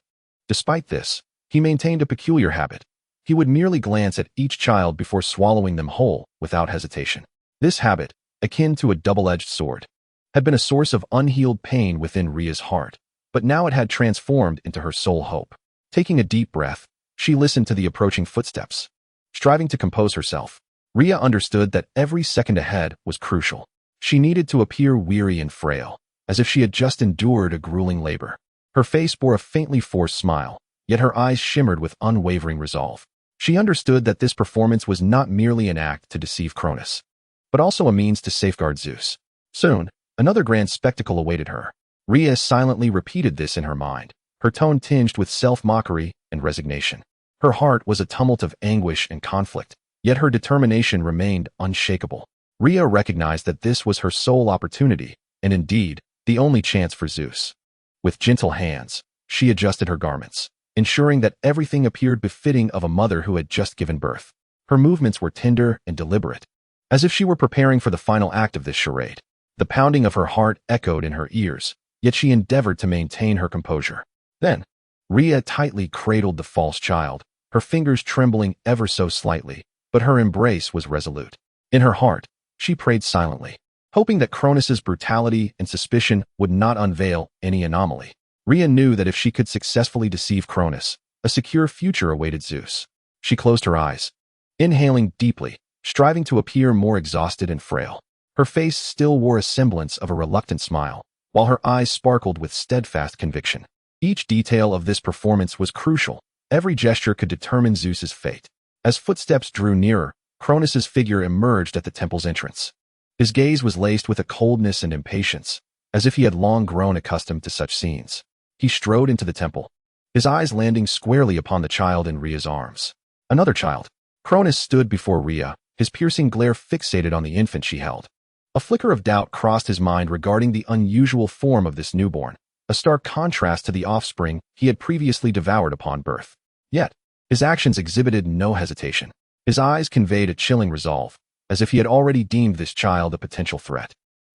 despite this, he maintained a peculiar habit. He would merely glance at each child before swallowing them whole without hesitation. This habit, akin to a double-edged sword, had been a source of unhealed pain within Rhea's heart, but now it had transformed into her sole hope. Taking a deep breath, she listened to the approaching footsteps. Striving to compose herself, Rhea understood that every second ahead was crucial. She needed to appear weary and frail, as if she had just endured a grueling labor. Her face bore a faintly forced smile, yet her eyes shimmered with unwavering resolve. She understood that this performance was not merely an act to deceive Cronus, but also a means to safeguard Zeus. Soon, another grand spectacle awaited her. Rhea silently repeated this in her mind, her tone tinged with self-mockery and resignation. Her heart was a tumult of anguish and conflict, yet her determination remained unshakable. Rhea recognized that this was her sole opportunity, and indeed, the only chance for Zeus. With gentle hands, she adjusted her garments, ensuring that everything appeared befitting of a mother who had just given birth. Her movements were tender and deliberate, as if she were preparing for the final act of this charade. The pounding of her heart echoed in her ears, yet she endeavored to maintain her composure. Then, Rhea tightly cradled the false child, her fingers trembling ever so slightly, but her embrace was resolute. In her heart, she prayed silently, hoping that Cronus's brutality and suspicion would not unveil any anomaly. Rhea knew that if she could successfully deceive Cronus, a secure future awaited Zeus. She closed her eyes, inhaling deeply, striving to appear more exhausted and frail. Her face still wore a semblance of a reluctant smile, while her eyes sparkled with steadfast conviction. Each detail of this performance was crucial. Every gesture could determine Zeus's fate. As footsteps drew nearer, Cronus's figure emerged at the temple's entrance. His gaze was laced with a coldness and impatience, as if he had long grown accustomed to such scenes. He strode into the temple, his eyes landing squarely upon the child in Rhea's arms. Another child. Cronus stood before Rhea, his piercing glare fixated on the infant she held. A flicker of doubt crossed his mind regarding the unusual form of this newborn, a stark contrast to the offspring he had previously devoured upon birth. Yet, his actions exhibited no hesitation. His eyes conveyed a chilling resolve, as if he had already deemed this child a potential threat.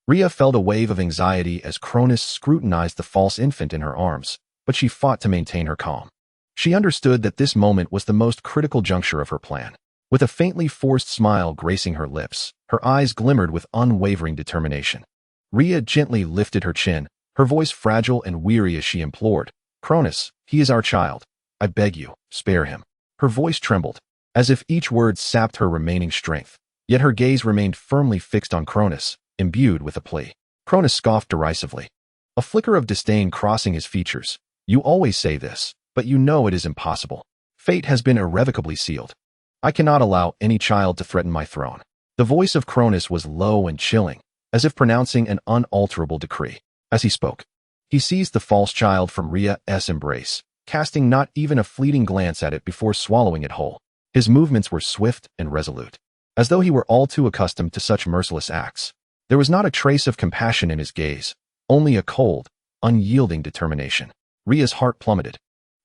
Rhea felt a wave of anxiety as Cronus scrutinized the false infant in her arms, but she fought to maintain her calm. She understood that this moment was the most critical juncture of her plan. With a faintly forced smile gracing her lips, her eyes glimmered with unwavering determination. Rhea gently lifted her chin, her voice fragile and weary as she implored, "Cronus, he is our child. I beg you, spare him." Her voice trembled, as if each word sapped her remaining strength, yet her gaze remained firmly fixed on Cronus, imbued with a plea. Cronus scoffed derisively, a flicker of disdain crossing his features. "You always say this, but you know it is impossible. Fate has been irrevocably sealed. I cannot allow any child to threaten my throne." The voice of Cronus was low and chilling, as if pronouncing an unalterable decree. As he spoke, he seized the false child from Rhea's embrace, casting not even a fleeting glance at it before swallowing it whole. His movements were swift and resolute, as though he were all too accustomed to such merciless acts. There was not a trace of compassion in his gaze, only a cold, unyielding determination. Rhea's heart plummeted,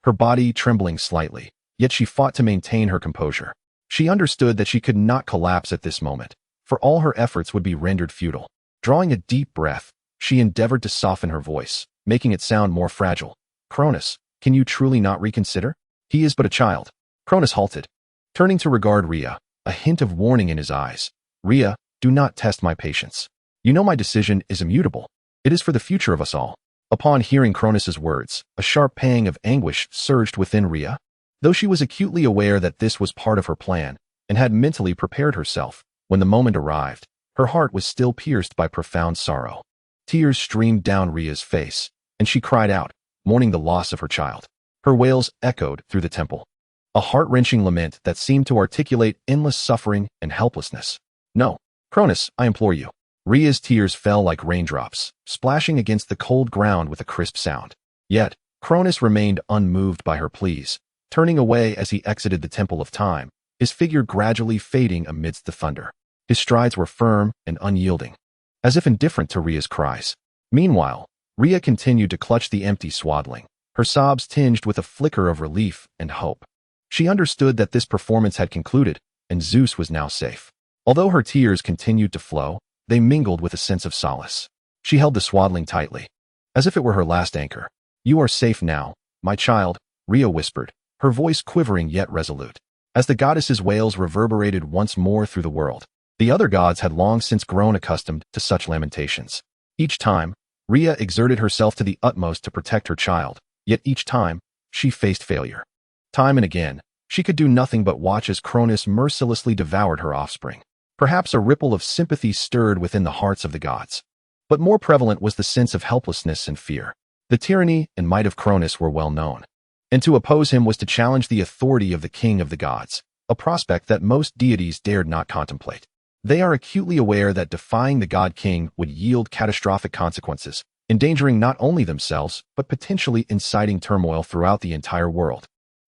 her body trembling slightly, yet she fought to maintain her composure. She understood that she could not collapse at this moment, for all her efforts would be rendered futile. Drawing a deep breath, she endeavored to soften her voice, making it sound more fragile. "Cronus, can you truly not reconsider? He is but a child." Cronus halted, turning to regard Rhea, a hint of warning in his eyes. "Rhea, do not test my patience. You know my decision is immutable. It is for the future of us all." Upon hearing Cronus's words, a sharp pang of anguish surged within Rhea. Though she was acutely aware that this was part of her plan, and had mentally prepared herself, when the moment arrived, her heart was still pierced by profound sorrow. Tears streamed down Rhea's face, and she cried out, mourning the loss of her child. Her wails echoed through the temple, a heart-wrenching lament that seemed to articulate endless suffering and helplessness. "No, Cronus, I implore you." Rhea's tears fell like raindrops, splashing against the cold ground with a crisp sound. Yet, Cronus remained unmoved by her pleas, turning away as he exited the Temple of Time, his figure gradually fading amidst the thunder. His strides were firm and unyielding, as if indifferent to Rhea's cries. Meanwhile, Rhea continued to clutch the empty swaddling, her sobs tinged with a flicker of relief and hope. She understood that this performance had concluded, and Zeus was now safe. Although her tears continued to flow, they mingled with a sense of solace. She held the swaddling tightly, as if it were her last anchor. "You are safe now, my child," Rhea whispered, her voice quivering yet resolute. As the goddess's wails reverberated once more through the world, the other gods had long since grown accustomed to such lamentations. Each time, Rhea exerted herself to the utmost to protect her child, yet each time, she faced failure. Time and again, she could do nothing but watch as Cronus mercilessly devoured her offspring. Perhaps a ripple of sympathy stirred within the hearts of the gods. But more prevalent was the sense of helplessness and fear. The tyranny and might of Cronus were well known, and to oppose him was to challenge the authority of the king of the gods, a prospect that most deities dared not contemplate. They are acutely aware that defying the god-king would yield catastrophic consequences, endangering not only themselves, but potentially inciting turmoil throughout the entire world,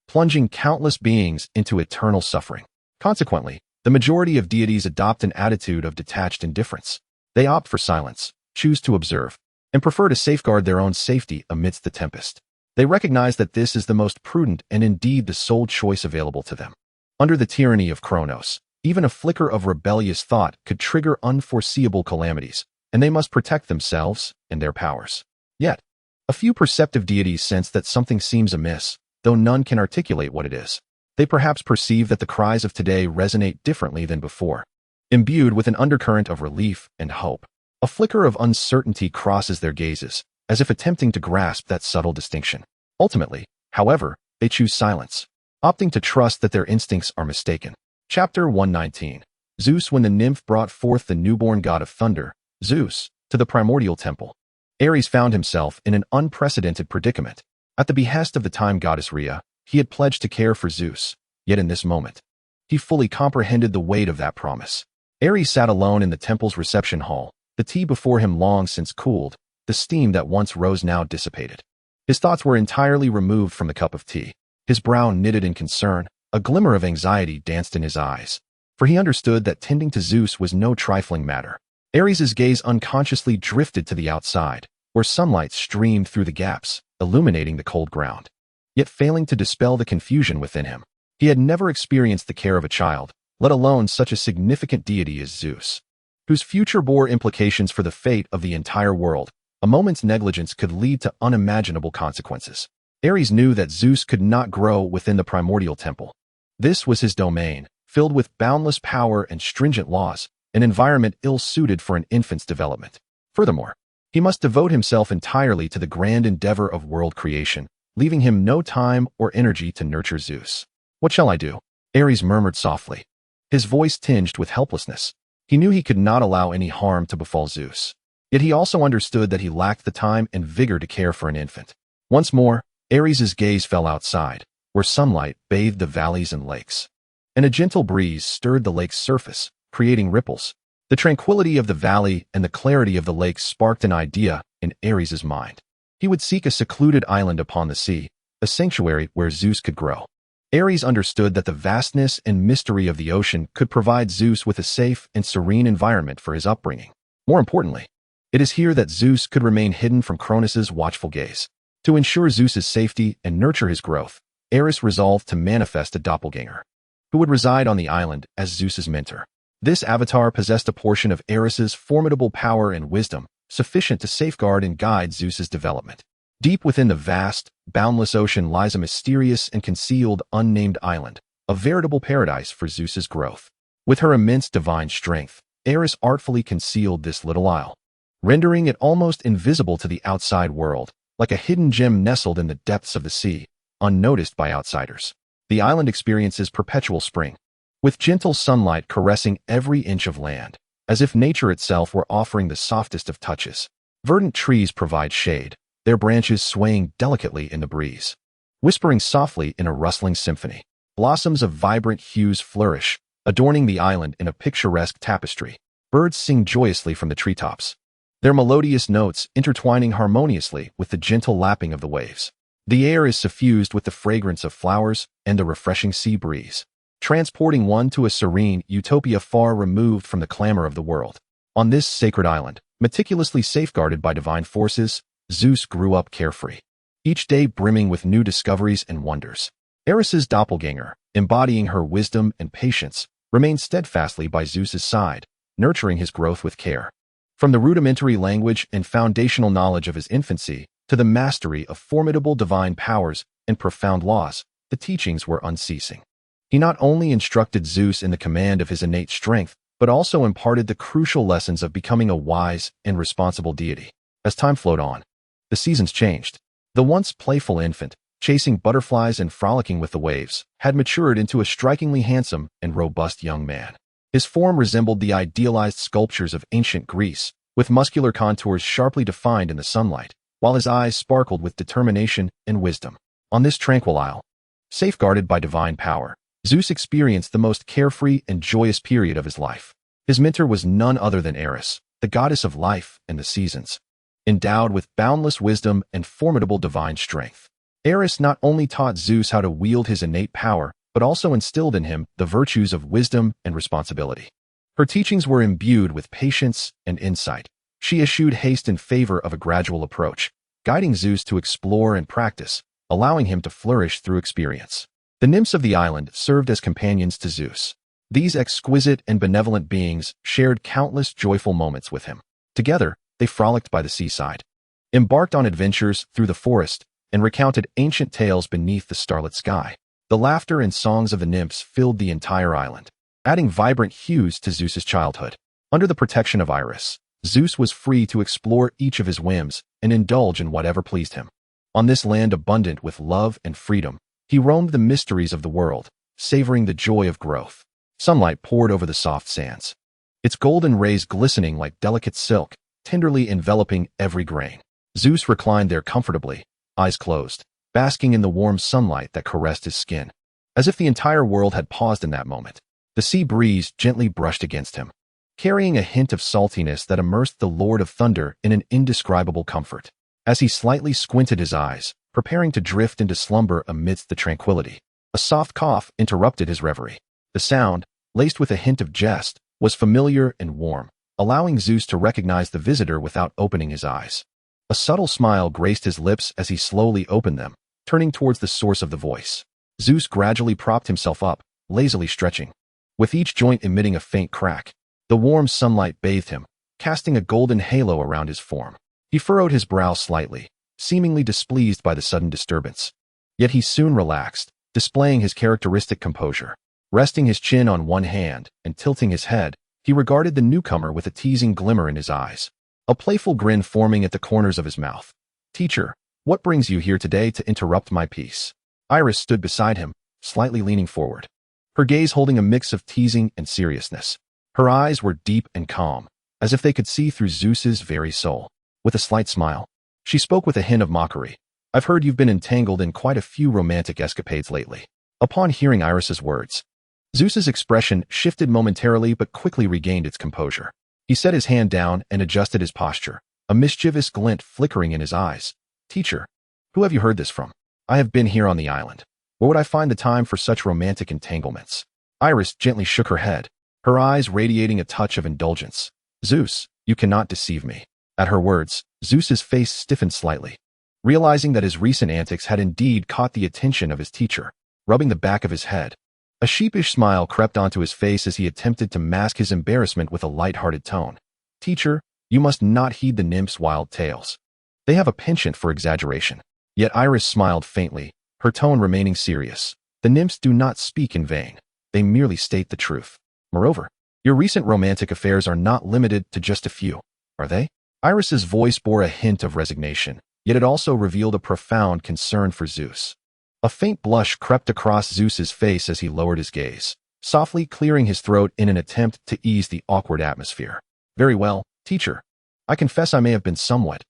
plunging countless beings into eternal suffering. Consequently, the majority of deities adopt an attitude of detached indifference. They opt for silence, choose to observe, and prefer to safeguard their own safety amidst the tempest. They recognize that this is the most prudent and indeed the sole choice available to them. Under the tyranny of Kronos, even a flicker of rebellious thought could trigger unforeseeable calamities, and they must protect themselves and their powers. Yet, a few perceptive deities sense that something seems amiss, though none can articulate what it is. They perhaps perceive that the cries of today resonate differently than before. Imbued with an undercurrent of relief and hope, a flicker of uncertainty crosses their gazes, as if attempting to grasp that subtle distinction. Ultimately, however, they choose silence, opting to trust that their instincts are mistaken. Chapter 119. Zeus when the nymph brought forth the newborn god of thunder, Zeus, to the primordial temple. Aerys found himself in an unprecedented predicament. At the behest of the time goddess Rhea, he had pledged to care for Zeus, yet in this moment, he fully comprehended the weight of that promise. Aerys sat alone in the temple's reception hall, the tea before him long since cooled, the steam that once rose now dissipated. His thoughts were entirely removed from the cup of tea. His brow knitted in concern, a glimmer of anxiety danced in his eyes, for he understood that tending to Zeus was no trifling matter. Aerys' gaze unconsciously drifted to the outside, where sunlight streamed through the gaps, illuminating the cold ground, yet failing to dispel the confusion within him. He had never experienced the care of a child, let alone such a significant deity as Zeus, whose future bore implications for the fate of the entire world. A moment's negligence could lead to unimaginable consequences. Aerys knew that Zeus could not grow within the primordial temple. This was his domain, filled with boundless power and stringent laws, an environment ill-suited for an infant's development. Furthermore, he must devote himself entirely to the grand endeavor of world creation, leaving him no time or energy to nurture Zeus. "What shall I do?" Aerys murmured softly, his voice tinged with helplessness. He knew he could not allow any harm to befall Zeus, yet he also understood that he lacked the time and vigor to care for an infant. Once more, Aerys' gaze fell outside, where sunlight bathed the valleys and lakes, and a gentle breeze stirred the lake's surface, creating ripples. The tranquility of the valley and the clarity of the lake sparked an idea in Aerys' mind. He would seek a secluded island upon the sea, a sanctuary where Zeus could grow. Aerys understood that the vastness and mystery of the ocean could provide Zeus with a safe and serene environment for his upbringing. More importantly, it is here that Zeus could remain hidden from Cronus' watchful gaze. To ensure Zeus' safety and nurture his growth, Aerys resolved to manifest a doppelganger, who would reside on the island as Zeus' mentor. This avatar possessed a portion of Aerys' formidable power and wisdom, sufficient to safeguard and guide Zeus' development. Deep within the vast, boundless ocean lies a mysterious and concealed unnamed island, a veritable paradise for Zeus' growth. With her immense divine strength, Aerys artfully concealed this little isle, rendering it almost invisible to the outside world, like a hidden gem nestled in the depths of the sea, unnoticed by outsiders. The island experiences perpetual spring, with gentle sunlight caressing every inch of land, as if nature itself were offering the softest of touches. Verdant trees provide shade, their branches swaying delicately in the breeze, whispering softly in a rustling symphony. Blossoms of vibrant hues flourish, adorning the island in a picturesque tapestry. Birds sing joyously from the treetops, their melodious notes intertwining harmoniously with the gentle lapping of the waves. The air is suffused with the fragrance of flowers and the refreshing sea breeze, transporting one to a serene utopia far removed from the clamor of the world. On this sacred island, meticulously safeguarded by divine forces, Zeus grew up carefree, each day brimming with new discoveries and wonders. Aerys' doppelganger, embodying her wisdom and patience, remained steadfastly by Zeus' side, nurturing his growth with care. From the rudimentary language and foundational knowledge of his infancy to the mastery of formidable divine powers and profound laws, the teachings were unceasing. He not only instructed Zeus in the command of his innate strength, but also imparted the crucial lessons of becoming a wise and responsible deity. As time flowed on, the seasons changed. The once playful infant, chasing butterflies and frolicking with the waves, had matured into a strikingly handsome and robust young man. His form resembled the idealized sculptures of ancient Greece, with muscular contours sharply defined in the sunlight, while his eyes sparkled with determination and wisdom. On this tranquil isle, safeguarded by divine power, Zeus experienced the most carefree and joyous period of his life. His mentor was none other than Aerys, the goddess of life and the seasons. Endowed with boundless wisdom and formidable divine strength, Aerys not only taught Zeus how to wield his innate power, but also instilled in him the virtues of wisdom and responsibility. Her teachings were imbued with patience and insight. She eschewed haste in favor of a gradual approach, guiding Zeus to explore and practice, allowing him to flourish through experience. The nymphs of the island served as companions to Zeus. These exquisite and benevolent beings shared countless joyful moments with him. Together, they frolicked by the seaside, embarked on adventures through the forest, and recounted ancient tales beneath the starlit sky. The laughter and songs of the nymphs filled the entire island, adding vibrant hues to Zeus's childhood. Under the protection of Aerys, Zeus was free to explore each of his whims and indulge in whatever pleased him. On this land abundant with love and freedom, he roamed the mysteries of the world, savoring the joy of growth. Sunlight poured over the soft sands, its golden rays glistening like delicate silk, tenderly enveloping every grain. Zeus reclined there comfortably, eyes closed, basking in the warm sunlight that caressed his skin. As if the entire world had paused in that moment, the sea breeze gently brushed against him, carrying a hint of saltiness that immersed the Lord of Thunder in an indescribable comfort. As he slightly squinted his eyes, preparing to drift into slumber amidst the tranquility, a soft cough interrupted his reverie. The sound, laced with a hint of jest, was familiar and warm, allowing Zeus to recognize the visitor without opening his eyes. A subtle smile graced his lips as he slowly opened them, turning towards the source of the voice. Zeus gradually propped himself up, lazily stretching, with each joint emitting a faint crack. The warm sunlight bathed him, casting a golden halo around his form. He furrowed his brow slightly, seemingly displeased by the sudden disturbance. Yet he soon relaxed, displaying his characteristic composure. Resting his chin on one hand and tilting his head, he regarded the newcomer with a teasing glimmer in his eyes, a playful grin forming at the corners of his mouth. "Teacher, what brings you here today to interrupt my peace?" Aerys stood beside him, slightly leaning forward, her gaze holding a mix of teasing and seriousness. Her eyes were deep and calm, as if they could see through Zeus's very soul. With a slight smile, she spoke with a hint of mockery. "I've heard you've been entangled in quite a few romantic escapades lately." Upon hearing Aerys's words, Zeus's expression shifted momentarily but quickly regained its composure. He set his hand down and adjusted his posture, a mischievous glint flickering in his eyes. "Teacher, who have you heard this from? I have been here on the island. Where would I find the time for such romantic entanglements?" Aerys gently shook her head, her eyes radiating a touch of indulgence. "Zeus, you cannot deceive me." At her words, Zeus's face stiffened slightly, realizing that his recent antics had indeed caught the attention of his teacher. Rubbing the back of his head, a sheepish smile crept onto his face as he attempted to mask his embarrassment with a light-hearted tone. "Teacher, you must not heed the nymphs' wild tales. They have a penchant for exaggeration." Yet Aerys smiled faintly, her tone remaining serious. "The nymphs do not speak in vain. They merely state the truth. Moreover, your recent romantic affairs are not limited to just a few, are they?" Aerys's voice bore a hint of resignation, yet it also revealed a profound concern for Zeus. A faint blush crept across Zeus's face as he lowered his gaze, softly clearing his throat in an attempt to ease the awkward atmosphere. "Very well, teacher. I confess I may have been somewhat,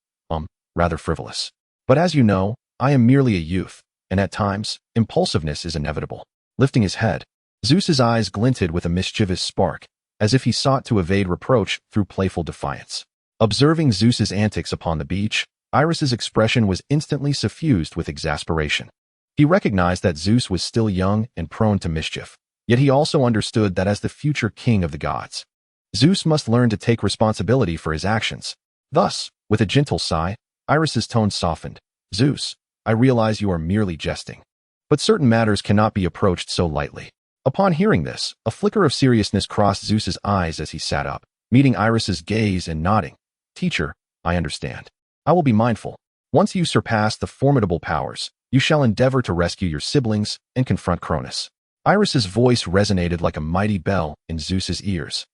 rather frivolous. But as you know, I am merely a youth, and at times, impulsiveness is inevitable." Lifting his head, Zeus's eyes glinted with a mischievous spark, as if he sought to evade reproach through playful defiance. Observing Zeus's antics upon the beach, Aerys's expression was instantly suffused with exasperation. He recognized that Zeus was still young and prone to mischief, yet he also understood that as the future king of the gods, Zeus must learn to take responsibility for his actions. Thus, with a gentle sigh, Aerys's tone softened. "Zeus, I realize you are merely jesting, but certain matters cannot be approached so lightly." Upon hearing this, a flicker of seriousness crossed Zeus's eyes as he sat up, meeting Aerys's gaze and nodding. "Teacher, I understand. I will be mindful. Once you surpass the formidable powers, you shall endeavor to rescue your siblings and confront Cronus." Aerys's voice resonated like a mighty bell in Zeus's ears,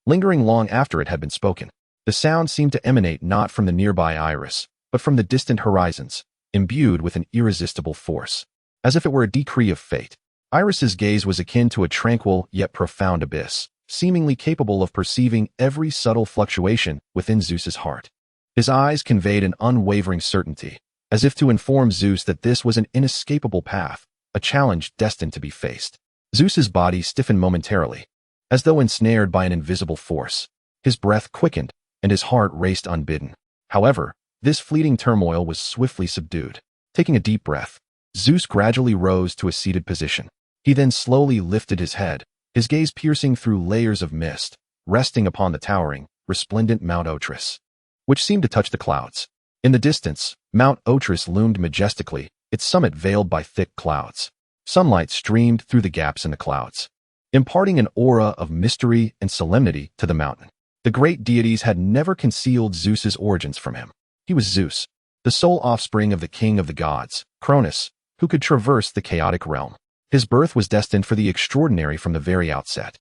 lingering long after it had been spoken. The sound seemed to emanate not from the nearby Aerys, but from the distant horizons, imbued with an irresistible force, as if it were a decree of fate. Aerys's gaze was akin to a tranquil yet profound abyss, seemingly capable of perceiving every subtle fluctuation within Zeus's heart. His eyes conveyed an unwavering certainty, as if to inform Zeus that this was an inescapable path, a challenge destined to be faced. Zeus's body stiffened momentarily, as though ensnared by an invisible force. His breath quickened, and his heart raced unbidden. However, this fleeting turmoil was swiftly subdued. Taking a deep breath, Zeus gradually rose to a seated position. He then slowly lifted his head, his gaze piercing through layers of mist, resting upon the towering, resplendent Mount Otris, which seemed to touch the clouds. In the distance, Mount Otris loomed majestically, its summit veiled by thick clouds. Sunlight streamed through the gaps in the clouds, imparting an aura of mystery and solemnity to the mountain. The great deities had never concealed Zeus's origins from him. He was Zeus, the sole offspring of the king of the gods, Cronus, who could traverse the chaotic realm. His birth was destined for the extraordinary from the very outset.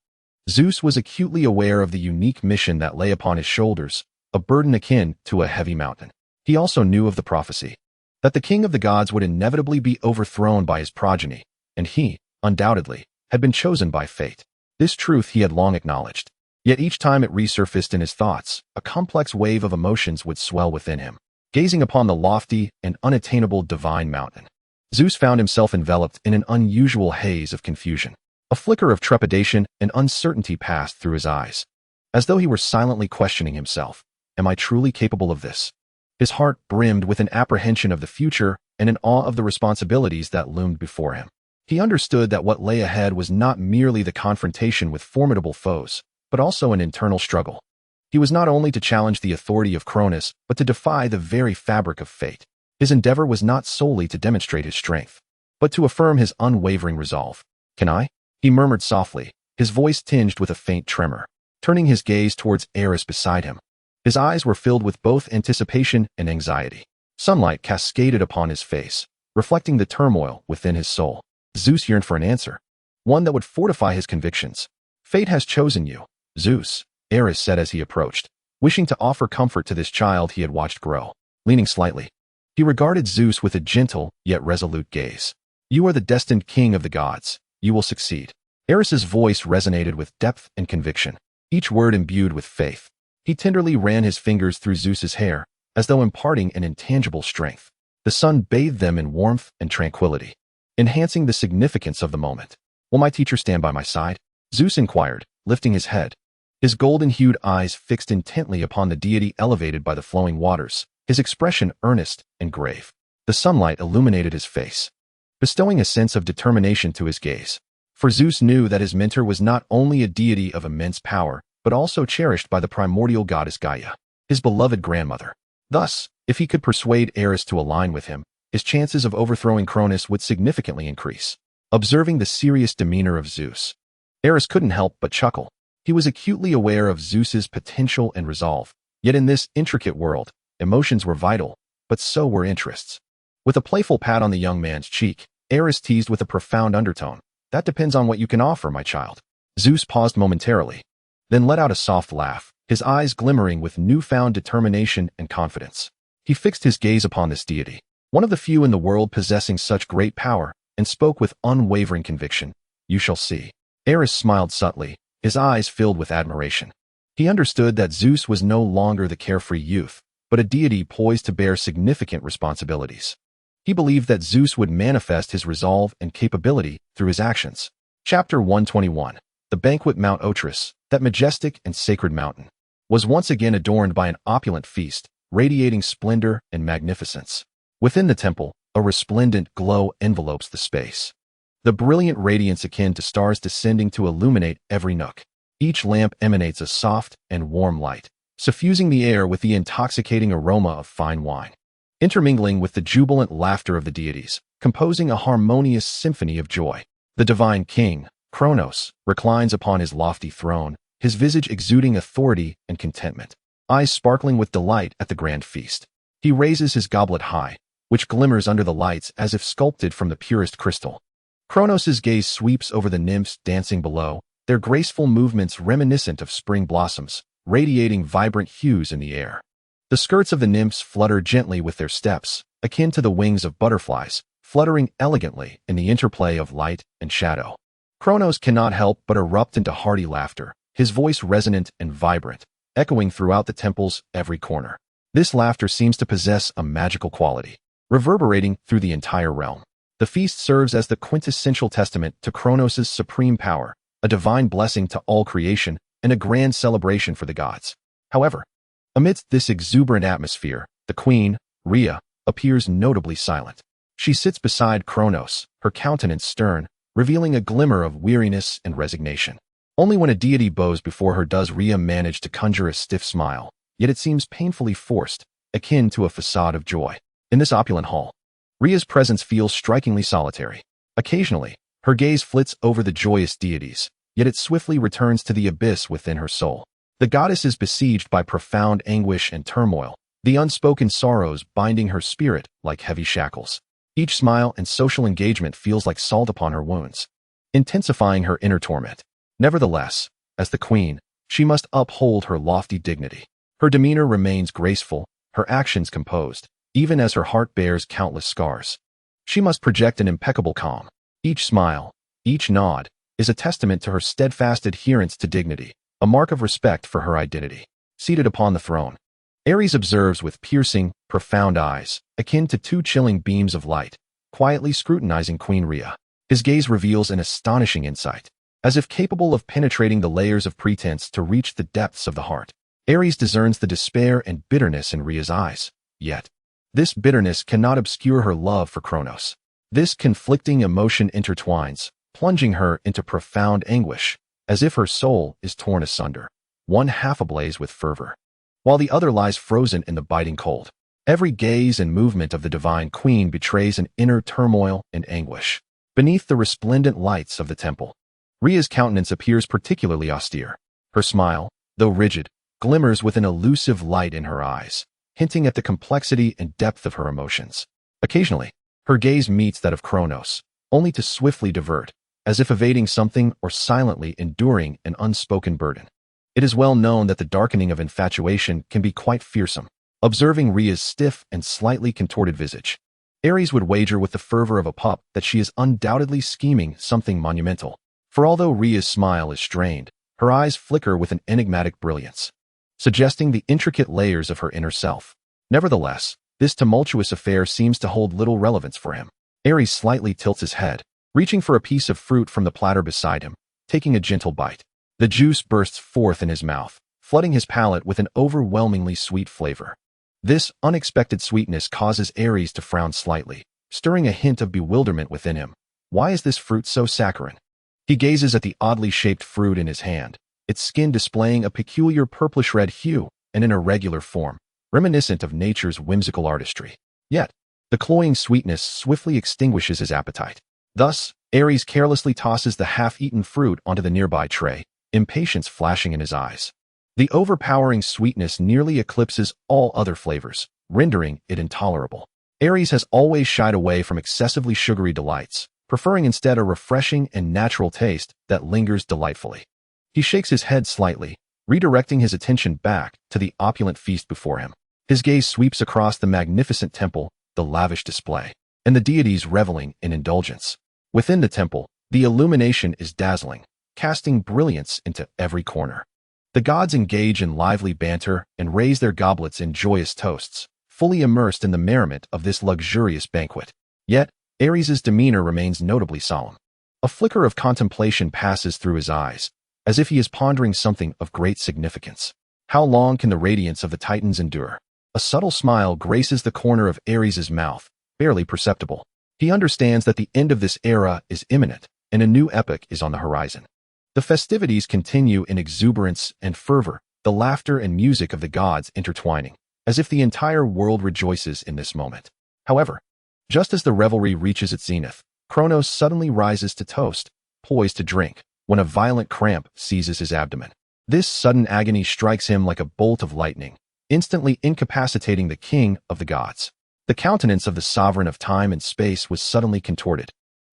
Zeus was acutely aware of the unique mission that lay upon his shoulders, a burden akin to a heavy mountain. He also knew of the prophecy that the king of the gods would inevitably be overthrown by his progeny, and he, undoubtedly, had been chosen by fate. This truth he had long acknowledged. Yet each time it resurfaced in his thoughts, a complex wave of emotions would swell within him. Gazing upon the lofty and unattainable divine mountain, Zeus found himself enveloped in an unusual haze of confusion. A flicker of trepidation and uncertainty passed through his eyes, as though he were silently questioning himself. Am I truly capable of this? His heart brimmed with an apprehension of the future and an awe of the responsibilities that loomed before him. He understood that what lay ahead was not merely the confrontation with formidable foes, but also an internal struggle. He was not only to challenge the authority of Cronus, but to defy the very fabric of fate. His endeavor was not solely to demonstrate his strength, but to affirm his unwavering resolve. Can I? He murmured softly, his voice tinged with a faint tremor, turning his gaze towards Aerys beside him. His eyes were filled with both anticipation and anxiety. Sunlight cascaded upon his face, reflecting the turmoil within his soul. Zeus yearned for an answer, one that would fortify his convictions. Fate has chosen you, Zeus, Aerys said as he approached, wishing to offer comfort to this child he had watched grow. Leaning slightly, he regarded Zeus with a gentle yet resolute gaze. You are the destined king of the gods. You will succeed. Aerys's voice resonated with depth and conviction, each word imbued with faith. He tenderly ran his fingers through Zeus's hair, as though imparting an intangible strength. The sun bathed them in warmth and tranquility, enhancing the significance of the moment. Will my teacher stand by my side? Zeus inquired, lifting his head. His golden-hued eyes fixed intently upon the deity elevated by the flowing waters, his expression earnest and grave. The sunlight illuminated his face, bestowing a sense of determination to his gaze. For Zeus knew that his mentor was not only a deity of immense power, but also cherished by the primordial goddess Gaia, his beloved grandmother. Thus, if he could persuade Aerys to align with him, his chances of overthrowing Cronus would significantly increase. Observing the serious demeanor of Zeus, Aerys couldn't help but chuckle. He was acutely aware of Zeus's potential and resolve, yet in this intricate world, emotions were vital, but so were interests. With a playful pat on the young man's cheek, Aerys teased with a profound undertone. That depends on what you can offer, my child. Zeus paused momentarily, then let out a soft laugh, his eyes glimmering with newfound determination and confidence. He fixed his gaze upon this deity, one of the few in the world possessing such great power, and spoke with unwavering conviction. You shall see. Aerys smiled subtly, his eyes filled with admiration. He understood that Zeus was no longer the carefree youth, but a deity poised to bear significant responsibilities. He believed that Zeus would manifest his resolve and capability through his actions. Chapter 121. The banquet Mount Otris, that majestic and sacred mountain, was once again adorned by an opulent feast, radiating splendor and magnificence. Within the temple, a resplendent glow envelopes the space, the brilliant radiance akin to stars descending to illuminate every nook. Each lamp emanates a soft and warm light, suffusing the air with the intoxicating aroma of fine wine, intermingling with the jubilant laughter of the deities, composing a harmonious symphony of joy. The divine king, Kronos, reclines upon his lofty throne, his visage exuding authority and contentment, eyes sparkling with delight at the grand feast. He raises his goblet high, which glimmers under the lights as if sculpted from the purest crystal. Kronos' gaze sweeps over the nymphs dancing below, their graceful movements reminiscent of spring blossoms, radiating vibrant hues in the air. The skirts of the nymphs flutter gently with their steps, akin to the wings of butterflies, fluttering elegantly in the interplay of light and shadow. Kronos cannot help but erupt into hearty laughter, his voice resonant and vibrant, echoing throughout the temple's every corner. This laughter seems to possess a magical quality, reverberating through the entire realm. The feast serves as the quintessential testament to Kronos' supreme power, a divine blessing to all creation, and a grand celebration for the gods. However, amidst this exuberant atmosphere, the queen, Rhea, appears notably silent. She sits beside Kronos, her countenance stern, revealing a glimmer of weariness and resignation. Only when a deity bows before her does Rhea manage to conjure a stiff smile, yet it seems painfully forced, akin to a facade of joy. In this opulent hall, Rhea's presence feels strikingly solitary. Occasionally, her gaze flits over the joyous deities, yet it swiftly returns to the abyss within her soul. The goddess is besieged by profound anguish and turmoil, the unspoken sorrows binding her spirit like heavy shackles. Each smile and social engagement feels like salt upon her wounds, intensifying her inner torment. Nevertheless, as the queen, she must uphold her lofty dignity. Her demeanor remains graceful, her actions composed, even as her heart bears countless scars. She must project an impeccable calm. Each smile, each nod, is a testament to her steadfast adherence to dignity, a mark of respect for her identity. Seated upon the throne, Aerys observes with piercing, profound eyes, akin to two chilling beams of light, quietly scrutinizing Queen Rhea. His gaze reveals an astonishing insight, as if capable of penetrating the layers of pretense to reach the depths of the heart. Aerys discerns the despair and bitterness in Rhea's eyes, yet this bitterness cannot obscure her love for Kronos. This conflicting emotion intertwines, plunging her into profound anguish, as if her soul is torn asunder, one half ablaze with fervor, while the other lies frozen in the biting cold. Every gaze and movement of the divine queen betrays an inner turmoil and anguish. Beneath the resplendent lights of the temple, Rhea's countenance appears particularly austere. Her smile, though rigid, glimmers with an elusive light in her eyes, hinting at the complexity and depth of her emotions. Occasionally, her gaze meets that of Kronos, only to swiftly divert, as if evading something or silently enduring an unspoken burden. It is well known that the darkening of infatuation can be quite fearsome. Observing Rhea's stiff and slightly contorted visage, Aerys would wager with the fervor of a pup that she is undoubtedly scheming something monumental. For although Rhea's smile is strained, her eyes flicker with an enigmatic brilliance, suggesting the intricate layers of her inner self. Nevertheless, this tumultuous affair seems to hold little relevance for him. Aerys slightly tilts his head, reaching for a piece of fruit from the platter beside him, taking a gentle bite. The juice bursts forth in his mouth, flooding his palate with an overwhelmingly sweet flavor. This unexpected sweetness causes Aerys to frown slightly, stirring a hint of bewilderment within him. Why is this fruit so saccharine? He gazes at the oddly shaped fruit in his hand, its skin displaying a peculiar purplish-red hue and an irregular form, reminiscent of nature's whimsical artistry. Yet, the cloying sweetness swiftly extinguishes his appetite. Thus, Aerys carelessly tosses the half-eaten fruit onto the nearby tray, impatience flashing in his eyes. The overpowering sweetness nearly eclipses all other flavors, rendering it intolerable. Aerys has always shied away from excessively sugary delights, preferring instead a refreshing and natural taste that lingers delightfully. He shakes his head slightly, redirecting his attention back to the opulent feast before him. His gaze sweeps across the magnificent temple, the lavish display, and the deities reveling in indulgence. Within the temple, the illumination is dazzling, casting brilliance into every corner. The gods engage in lively banter and raise their goblets in joyous toasts, fully immersed in the merriment of this luxurious banquet. Yet, Aerys' demeanor remains notably solemn. A flicker of contemplation passes through his eyes, as if he is pondering something of great significance. How long can the radiance of the Titans endure? A subtle smile graces the corner of Aerys' mouth, barely perceptible. He understands that the end of this era is imminent, and a new epoch is on the horizon. The festivities continue in exuberance and fervor, the laughter and music of the gods intertwining, as if the entire world rejoices in this moment. However, just as the revelry reaches its zenith, Kronos suddenly rises to toast, poised to drink, when a violent cramp seizes his abdomen. This sudden agony strikes him like a bolt of lightning, instantly incapacitating the king of the gods. The countenance of the sovereign of time and space was suddenly contorted,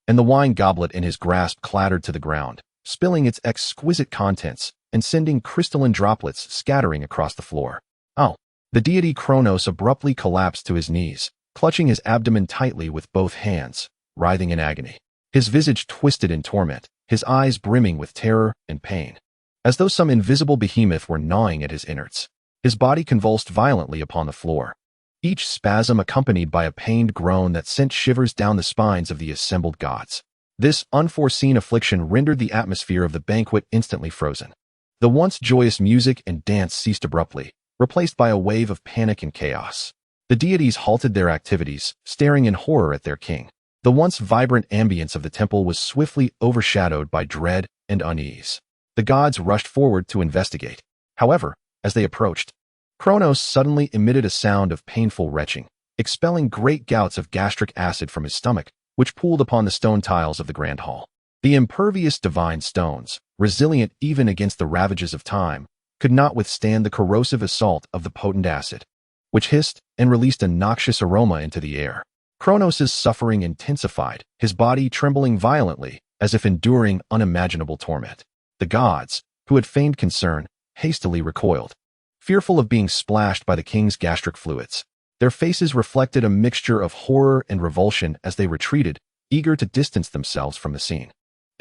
and the wine goblet in his grasp clattered to the ground, spilling its exquisite contents and sending crystalline droplets scattering across the floor. Oh! The deity Kronos abruptly collapsed to his knees, clutching his abdomen tightly with both hands, writhing in agony. His visage twisted in torment, his eyes brimming with terror and pain, as though some invisible behemoth were gnawing at his innards. His body convulsed violently upon the floor, each spasm accompanied by a pained groan that sent shivers down the spines of the assembled gods. This unforeseen affliction rendered the atmosphere of the banquet instantly frozen. The once joyous music and dance ceased abruptly, replaced by a wave of panic and chaos. The deities halted their activities, staring in horror at their king. The once vibrant ambience of the temple was swiftly overshadowed by dread and unease. The gods rushed forward to investigate. However, as they approached, Kronos suddenly emitted a sound of painful retching, expelling great gouts of gastric acid from his stomach, which pooled upon the stone tiles of the grand hall. The impervious divine stones, resilient even against the ravages of time, could not withstand the corrosive assault of the potent acid, which hissed and released a noxious aroma into the air. Kronos' suffering intensified, his body trembling violently, as if enduring unimaginable torment. The gods, who had feigned concern, hastily recoiled, fearful of being splashed by the king's gastric fluids. Their faces reflected a mixture of horror and revulsion as they retreated, eager to distance themselves from the scene.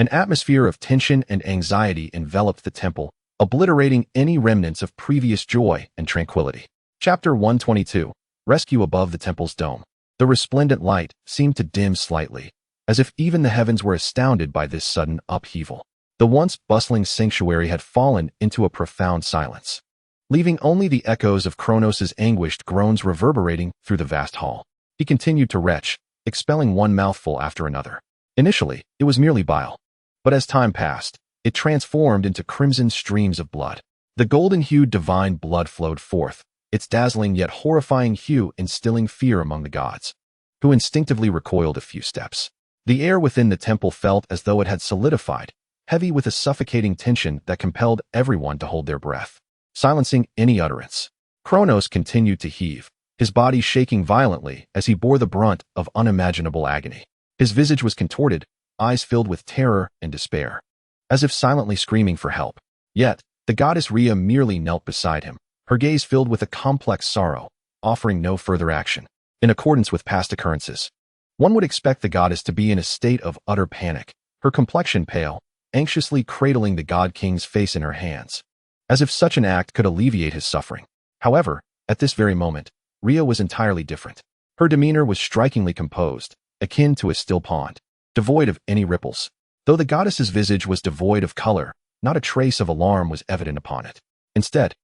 An atmosphere of tension and anxiety enveloped the temple, obliterating any remnants of previous joy and tranquility. Chapter 122. Rescue above the temple's dome. The resplendent light seemed to dim slightly, as if even the heavens were astounded by this sudden upheaval. The once bustling sanctuary had fallen into a profound silence, leaving only the echoes of Kronos' anguished groans reverberating through the vast hall. He continued to retch, expelling one mouthful after another. Initially, it was merely bile, but as time passed, it transformed into crimson streams of blood. The golden-hued divine blood flowed forth, its dazzling yet horrifying hue instilling fear among the gods, who instinctively recoiled a few steps. The air within the temple felt as though it had solidified, heavy with a suffocating tension that compelled everyone to hold their breath, silencing any utterance. Kronos continued to heave, his body shaking violently as he bore the brunt of unimaginable agony. His visage was contorted, eyes filled with terror and despair, as if silently screaming for help. Yet, the goddess Rhea merely knelt beside him, her gaze filled with a complex sorrow, offering no further action. In accordance with past occurrences, one would expect the goddess to be in a state of utter panic, her complexion pale, anxiously cradling the god king's face in her hands, as if such an act could alleviate his suffering. However, at this very moment, Rhea was entirely different. Her demeanor was strikingly composed, akin to a still pond, devoid of any ripples. Though the goddess's visage was devoid of color, not a trace of alarm was evident upon it. Instead,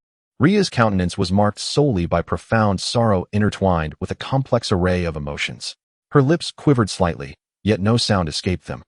Rhea's countenance was marked solely by profound sorrow intertwined with a complex array of emotions. Her lips quivered slightly, yet no sound escaped them,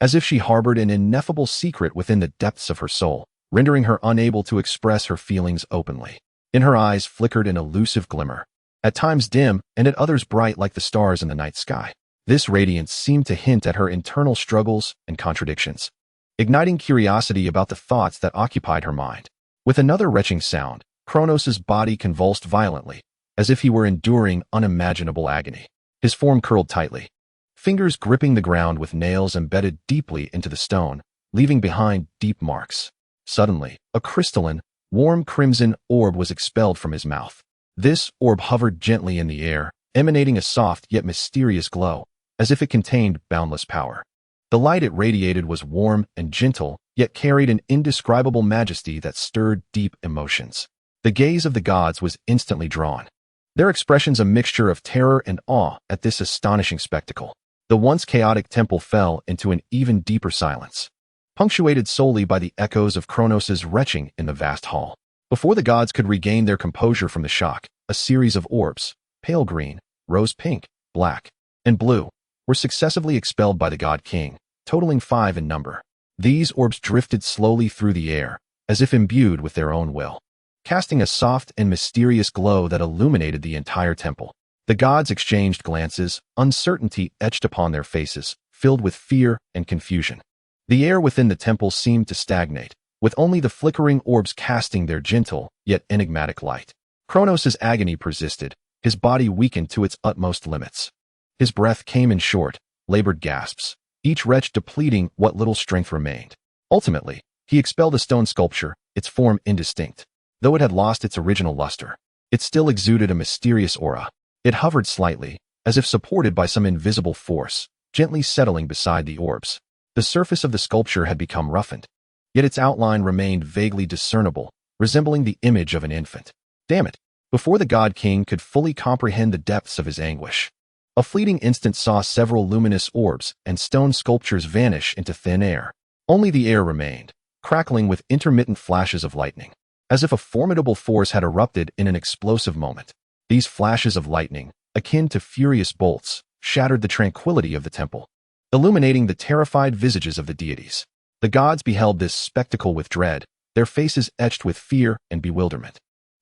as if she harbored an ineffable secret within the depths of her soul, rendering her unable to express her feelings openly. In her eyes flickered an elusive glimmer, at times dim and at others bright like the stars in the night sky. This radiance seemed to hint at her internal struggles and contradictions, igniting curiosity about the thoughts that occupied her mind. With another retching sound, Kronos' body convulsed violently, as if he were enduring unimaginable agony. His form curled tightly, fingers gripping the ground with nails embedded deeply into the stone, leaving behind deep marks. Suddenly, a crystalline, warm crimson orb was expelled from his mouth. This orb hovered gently in the air, emanating a soft yet mysterious glow, as if it contained boundless power. The light it radiated was warm and gentle, yet carried an indescribable majesty that stirred deep emotions. The gaze of the gods was instantly drawn, their expressions a mixture of terror and awe at this astonishing spectacle. The once chaotic temple fell into an even deeper silence, punctuated solely by the echoes of Kronos' retching in the vast hall. Before the gods could regain their composure from the shock, a series of orbs, pale green, rose pink, black, and blue, were successively expelled by the god king, totaling 5 in number. These orbs drifted slowly through the air, as if imbued with their own will, casting a soft and mysterious glow that illuminated the entire temple. The gods exchanged glances, uncertainty etched upon their faces, filled with fear and confusion. The air within the temple seemed to stagnate, with only the flickering orbs casting their gentle, yet enigmatic light. Kronos' agony persisted, his body weakened to its utmost limits. His breath came in short, labored gasps, each wretch depleting what little strength remained. Ultimately, he expelled a stone sculpture, its form indistinct. Though it had lost its original luster, it still exuded a mysterious aura. It hovered slightly, as if supported by some invisible force, gently settling beside the orbs. The surface of the sculpture had become roughened, yet its outline remained vaguely discernible, resembling the image of an infant. Damn it! Before the god king could fully comprehend the depths of his anguish, a fleeting instant saw several luminous orbs and stone sculptures vanish into thin air. Only the air remained, crackling with intermittent flashes of lightning, as if a formidable force had erupted in an explosive moment. These flashes of lightning, akin to furious bolts, shattered the tranquility of the temple, illuminating the terrified visages of the deities. The gods beheld this spectacle with dread, their faces etched with fear and bewilderment.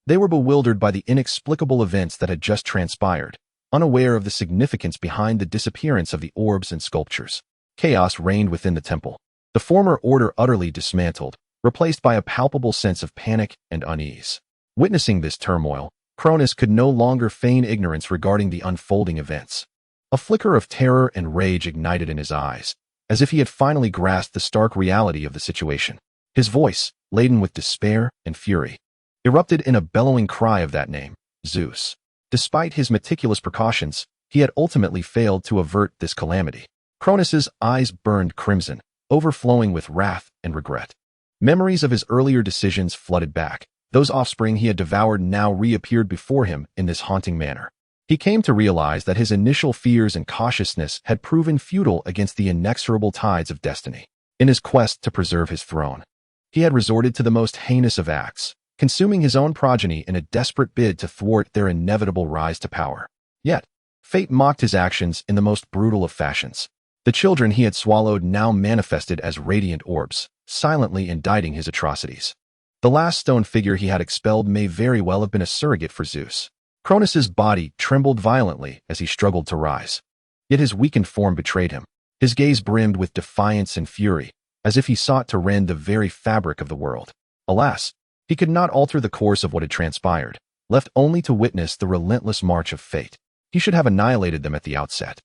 They were bewildered by the inexplicable events that had just transpired, unaware of the significance behind the disappearance of the orbs and sculptures. Chaos reigned within the temple, the former order utterly dismantled, replaced by a palpable sense of panic and unease. Witnessing this turmoil, Kronos could no longer feign ignorance regarding the unfolding events. A flicker of terror and rage ignited in his eyes, as if he had finally grasped the stark reality of the situation. His voice, laden with despair and fury, erupted in a bellowing cry of that name, Zeus. Despite his meticulous precautions, he had ultimately failed to avert this calamity. Kronos' eyes burned crimson, overflowing with wrath and regret. Memories of his earlier decisions flooded back. Those offspring he had devoured now reappeared before him in this haunting manner. He came to realize that his initial fears and cautiousness had proven futile against the inexorable tides of destiny. In his quest to preserve his throne, he had resorted to the most heinous of acts, consuming his own progeny in a desperate bid to thwart their inevitable rise to power. Yet, fate mocked his actions in the most brutal of fashions. The children he had swallowed now manifested as radiant orbs, silently indicting his atrocities. The last stone figure he had expelled may very well have been a surrogate for Zeus. Cronus's body trembled violently as he struggled to rise. Yet his weakened form betrayed him. His gaze brimmed with defiance and fury, as if he sought to rend the very fabric of the world. Alas, he could not alter the course of what had transpired, left only to witness the relentless march of fate. He should have annihilated them at the outset.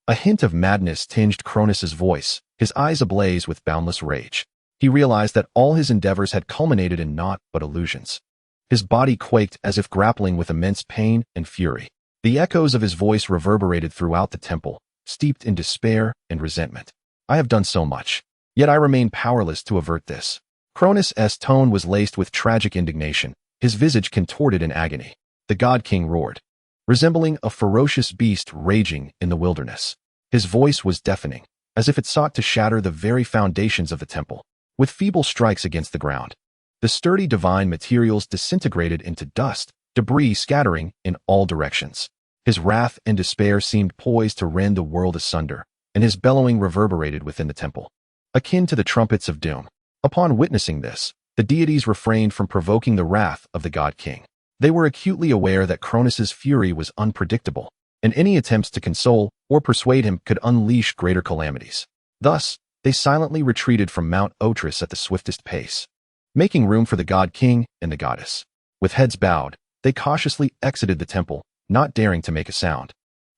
A hint of madness tinged Cronus's voice, his eyes ablaze with boundless rage. He realized that all his endeavors had culminated in naught but illusions. His body quaked as if grappling with immense pain and fury. The echoes of his voice reverberated throughout the temple, steeped in despair and resentment. I have done so much, yet I remain powerless to avert this. Cronus's tone was laced with tragic indignation, his visage contorted in agony. The God King roared, resembling a ferocious beast raging in the wilderness. His voice was deafening, as if it sought to shatter the very foundations of the temple. With feeble strikes against the ground, the sturdy divine materials disintegrated into dust, debris scattering in all directions. His wrath and despair seemed poised to rend the world asunder, and his bellowing reverberated within the temple, akin to the trumpets of doom. Upon witnessing this, the deities refrained from provoking the wrath of the God King. They were acutely aware that Cronus's fury was unpredictable, and any attempts to console or persuade him could unleash greater calamities. Thus, they silently retreated from Mount Otris at the swiftest pace, making room for the God King and the goddess. With heads bowed, they cautiously exited the temple, not daring to make a sound,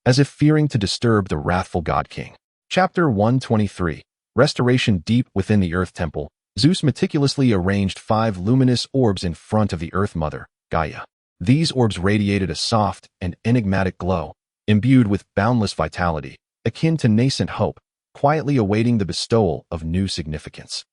as if fearing to disturb the wrathful God King. Chapter 123. Restoration. Deep within the Earth Temple, Zeus meticulously arranged 5 luminous orbs in front of the Earth Mother, Gaia. These orbs radiated a soft and enigmatic glow, imbued with boundless vitality, akin to nascent hope, quietly awaiting the bestowal of new significance.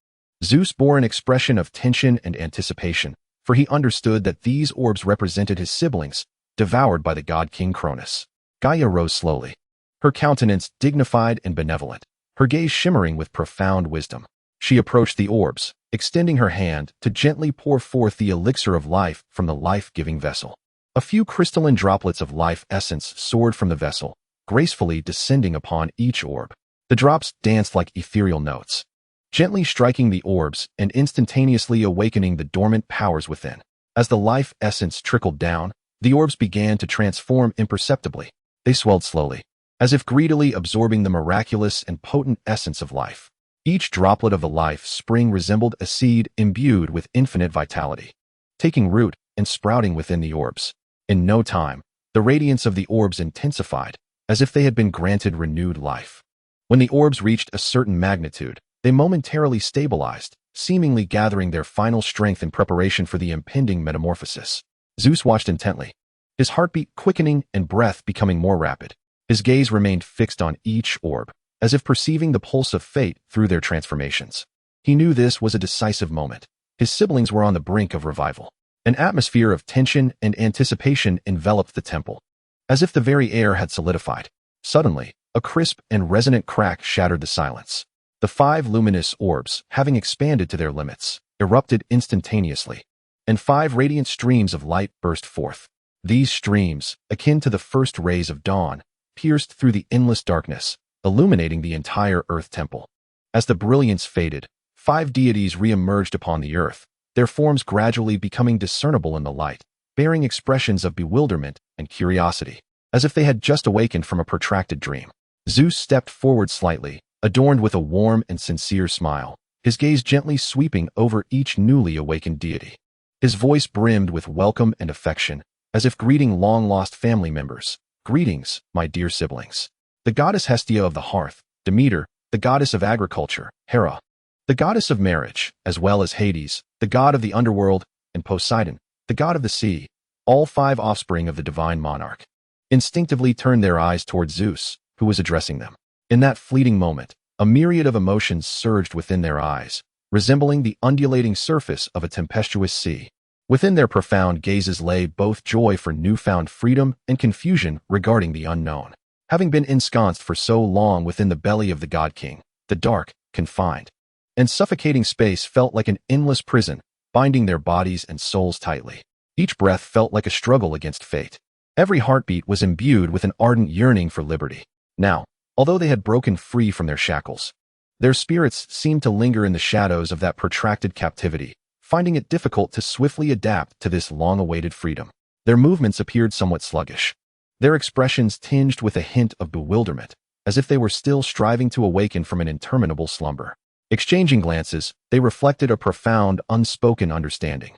Zeus bore an expression of tension and anticipation, for he understood that these orbs represented his siblings, devoured by the God King Cronus. Gaia rose slowly, her countenance dignified and benevolent, her gaze shimmering with profound wisdom. She approached the orbs, extending her hand to gently pour forth the elixir of life from the life-giving vessel. A few crystalline droplets of life essence soared from the vessel, gracefully descending upon each orb. The drops danced like ethereal notes, gently striking the orbs and instantaneously awakening the dormant powers within. As the life essence trickled down, the orbs began to transform imperceptibly. They swelled slowly, as if greedily absorbing the miraculous and potent essence of life. Each droplet of the life spring resembled a seed imbued with infinite vitality, taking root and sprouting within the orbs. In no time, the radiance of the orbs intensified, as if they had been granted renewed life. When the orbs reached a certain magnitude, they momentarily stabilized, seemingly gathering their final strength in preparation for the impending metamorphosis. Zeus watched intently, his heartbeat quickening and breath becoming more rapid. His gaze remained fixed on each orb, as if perceiving the pulse of fate through their transformations. He knew this was a decisive moment. His siblings were on the brink of revival. An atmosphere of tension and anticipation enveloped the temple, as if the very air had solidified. Suddenly, a crisp and resonant crack shattered the silence. The 5 luminous orbs, having expanded to their limits, erupted instantaneously, and 5 radiant streams of light burst forth. These streams, akin to the first rays of dawn, pierced through the endless darkness, illuminating the entire Earth Temple. As the brilliance faded, 5 deities re-emerged upon the earth, their forms gradually becoming discernible in the light, bearing expressions of bewilderment and curiosity, as if they had just awakened from a protracted dream. Zeus stepped forward slightly, adorned with a warm and sincere smile, his gaze gently sweeping over each newly awakened deity. His voice brimmed with welcome and affection, as if greeting long-lost family members. Greetings, my dear siblings. The goddess Hestia of the hearth, Demeter, the goddess of agriculture, Hera, the goddess of marriage, as well as Hades, the god of the underworld, and Poseidon, the god of the sea, all 5 offspring of the divine monarch, instinctively turned their eyes toward Zeus, who was addressing them. In that fleeting moment, A myriad of emotions surged within their eyes, resembling the undulating surface of a tempestuous sea. Within their profound gazes lay both joy for newfound freedom and confusion regarding the unknown. Having been ensconced for so long within the belly of the God King, the dark, confined, and suffocating space felt like an endless prison, binding their bodies and souls tightly. Each breath felt like a struggle against fate. Every heartbeat was imbued with an ardent yearning for liberty. Now, although they had broken free from their shackles, their spirits seemed to linger in the shadows of that protracted captivity, finding it difficult to swiftly adapt to this long-awaited freedom. Their movements appeared somewhat sluggish, their expressions tinged with a hint of bewilderment, as if they were still striving to awaken from an interminable slumber. Exchanging glances, they reflected a profound, unspoken understanding,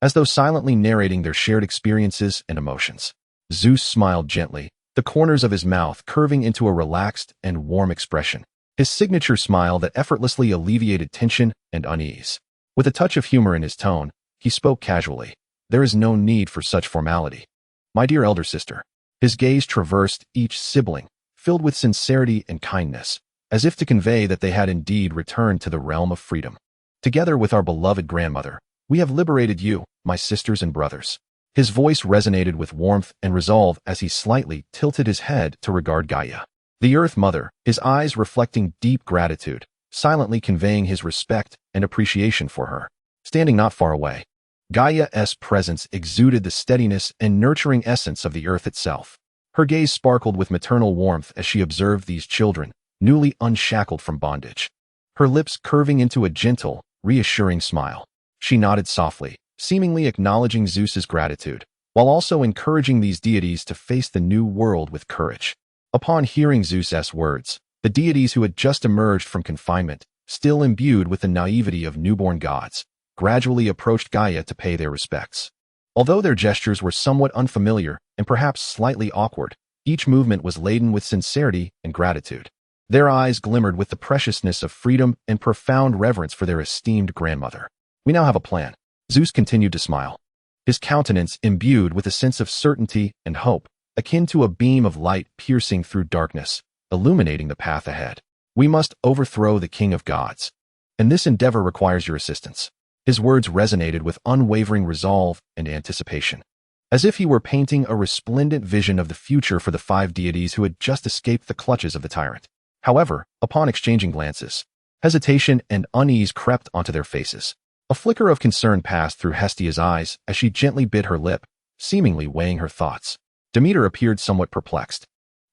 as though silently narrating their shared experiences and emotions. Zeus smiled gently, the corners of his mouth curving into a relaxed and warm expression, his signature smile that effortlessly alleviated tension and unease. With a touch of humor in his tone, he spoke casually. "There is no need for such formality, my dear elder sister." His gaze traversed each sibling, filled with sincerity and kindness, as if to convey that they had indeed returned to the realm of freedom. "Together with our beloved grandmother, we have liberated you, my sisters and brothers." His voice resonated with warmth and resolve as he slightly tilted his head to regard Gaia, the Earth Mother, his eyes reflecting deep gratitude, silently conveying his respect and appreciation for her. Standing not far away, Gaia's presence exuded the steadiness and nurturing essence of the earth itself. Her gaze sparkled with maternal warmth as she observed these children, newly unshackled from bondage. Her lips curving into a gentle, reassuring smile. She nodded softly, seemingly acknowledging Zeus's gratitude, while also encouraging these deities to face the new world with courage. Upon hearing Zeus's words, the deities who had just emerged from confinement, still imbued with the naivety of newborn gods, gradually approached Gaia to pay their respects. Although their gestures were somewhat unfamiliar and perhaps slightly awkward, each movement was laden with sincerity and gratitude. Their eyes glimmered with the preciousness of freedom and profound reverence for their esteemed grandmother. "We now have a plan." Zeus continued to smile, his countenance imbued with a sense of certainty and hope, akin to a beam of light piercing through darkness, illuminating the path ahead. "We must overthrow the king of gods, and this endeavor requires your assistance." His words resonated with unwavering resolve and anticipation, as if he were painting a resplendent vision of the future for the 5 deities who had just escaped the clutches of the tyrant. However, upon exchanging glances, hesitation and unease crept onto their faces. A flicker of concern passed through Hestia's eyes as she gently bit her lip, seemingly weighing her thoughts. Demeter appeared somewhat perplexed,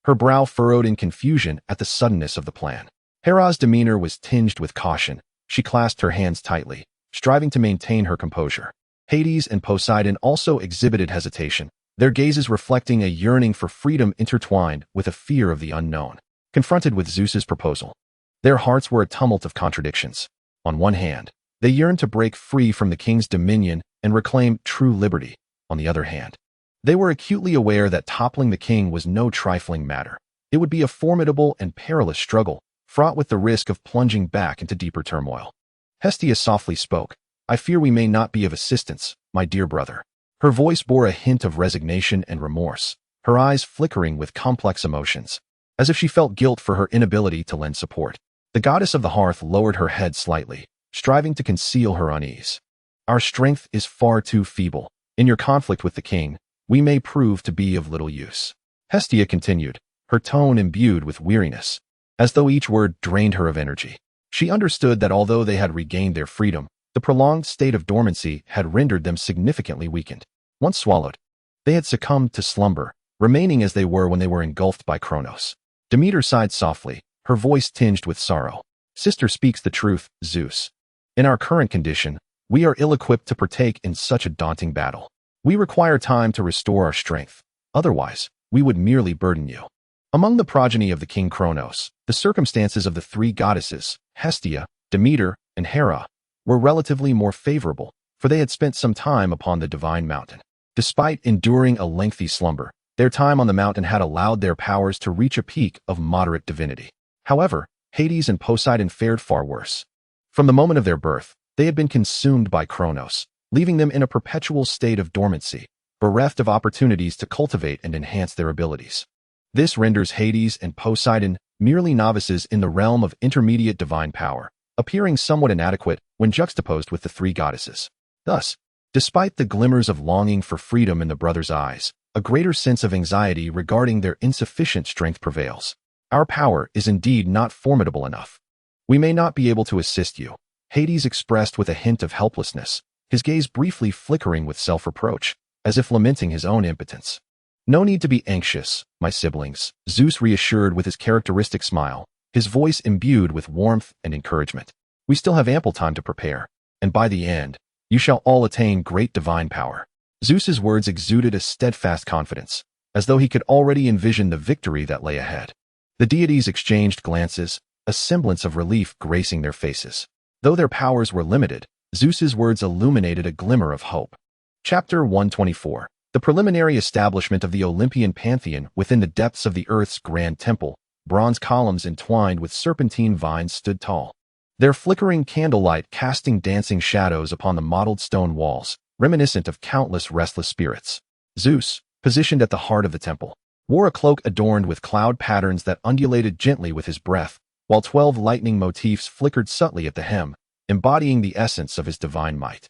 her brow furrowed in confusion at the suddenness of the plan. Hera's demeanor was tinged with caution. She clasped her hands tightly, striving to maintain her composure. Hades and Poseidon also exhibited hesitation, their gazes reflecting a yearning for freedom intertwined with a fear of the unknown. Confronted with Zeus's proposal, their hearts were a tumult of contradictions. On one hand, they yearned to break free from the king's dominion and reclaim true liberty. On the other hand, they were acutely aware that toppling the king was no trifling matter. It would be a formidable and perilous struggle, fraught with the risk of plunging back into deeper turmoil. Hestia softly spoke. "I fear we may not be of assistance, my dear brother." Her voice bore a hint of resignation and remorse, her eyes flickering with complex emotions, as if she felt guilt for her inability to lend support. The goddess of the hearth lowered her head slightly, striving to conceal her unease. "Our strength is far too feeble. In your conflict with the king, we may prove to be of little use." Hestia continued, her tone imbued with weariness, as though each word drained her of energy. She understood that although they had regained their freedom, the prolonged state of dormancy had rendered them significantly weakened. Once swallowed, they had succumbed to slumber, remaining as they were when they were engulfed by Kronos. Demeter sighed softly, her voice tinged with sorrow. "Sister speaks the truth, Zeus. In our current condition, we are ill-equipped to partake in such a daunting battle. We require time to restore our strength. Otherwise, we would merely burden you." Among the progeny of the king Kronos, the circumstances of the 3 goddesses, Hestia, Demeter, and Hera, were relatively more favorable, for they had spent some time upon the divine mountain. Despite enduring a lengthy slumber, their time on the mountain had allowed their powers to reach a peak of moderate divinity. However, Hades and Poseidon fared far worse. From the moment of their birth, they had been consumed by Kronos, leaving them in a perpetual state of dormancy, bereft of opportunities to cultivate and enhance their abilities. This renders Hades and Poseidon merely novices in the realm of intermediate divine power, appearing somewhat inadequate when juxtaposed with the three goddesses. Thus, despite the glimmers of longing for freedom in the brothers' eyes, a greater sense of anxiety regarding their insufficient strength prevails. Our power is indeed not formidable enough. We may not be able to assist you, Hades expressed with a hint of helplessness, his gaze briefly flickering with self-reproach, as if lamenting his own impotence. No need to be anxious, my siblings, Zeus reassured with his characteristic smile, his voice imbued with warmth and encouragement. We still have ample time to prepare, and by the end, you shall all attain great divine power. Zeus's words exuded a steadfast confidence, as though he could already envision the victory that lay ahead. The deities exchanged glances, a semblance of relief gracing their faces. Though their powers were limited, Zeus's words illuminated a glimmer of hope. Chapter 124. The preliminary establishment of the Olympian pantheon within the depths of the Earth's grand temple, bronze columns entwined with serpentine vines stood tall, their flickering candlelight casting dancing shadows upon the mottled stone walls, reminiscent of countless restless spirits. Zeus, positioned at the heart of the temple, wore a cloak adorned with cloud patterns that undulated gently with his breath, while 12 lightning motifs flickered subtly at the hem, embodying the essence of his divine might.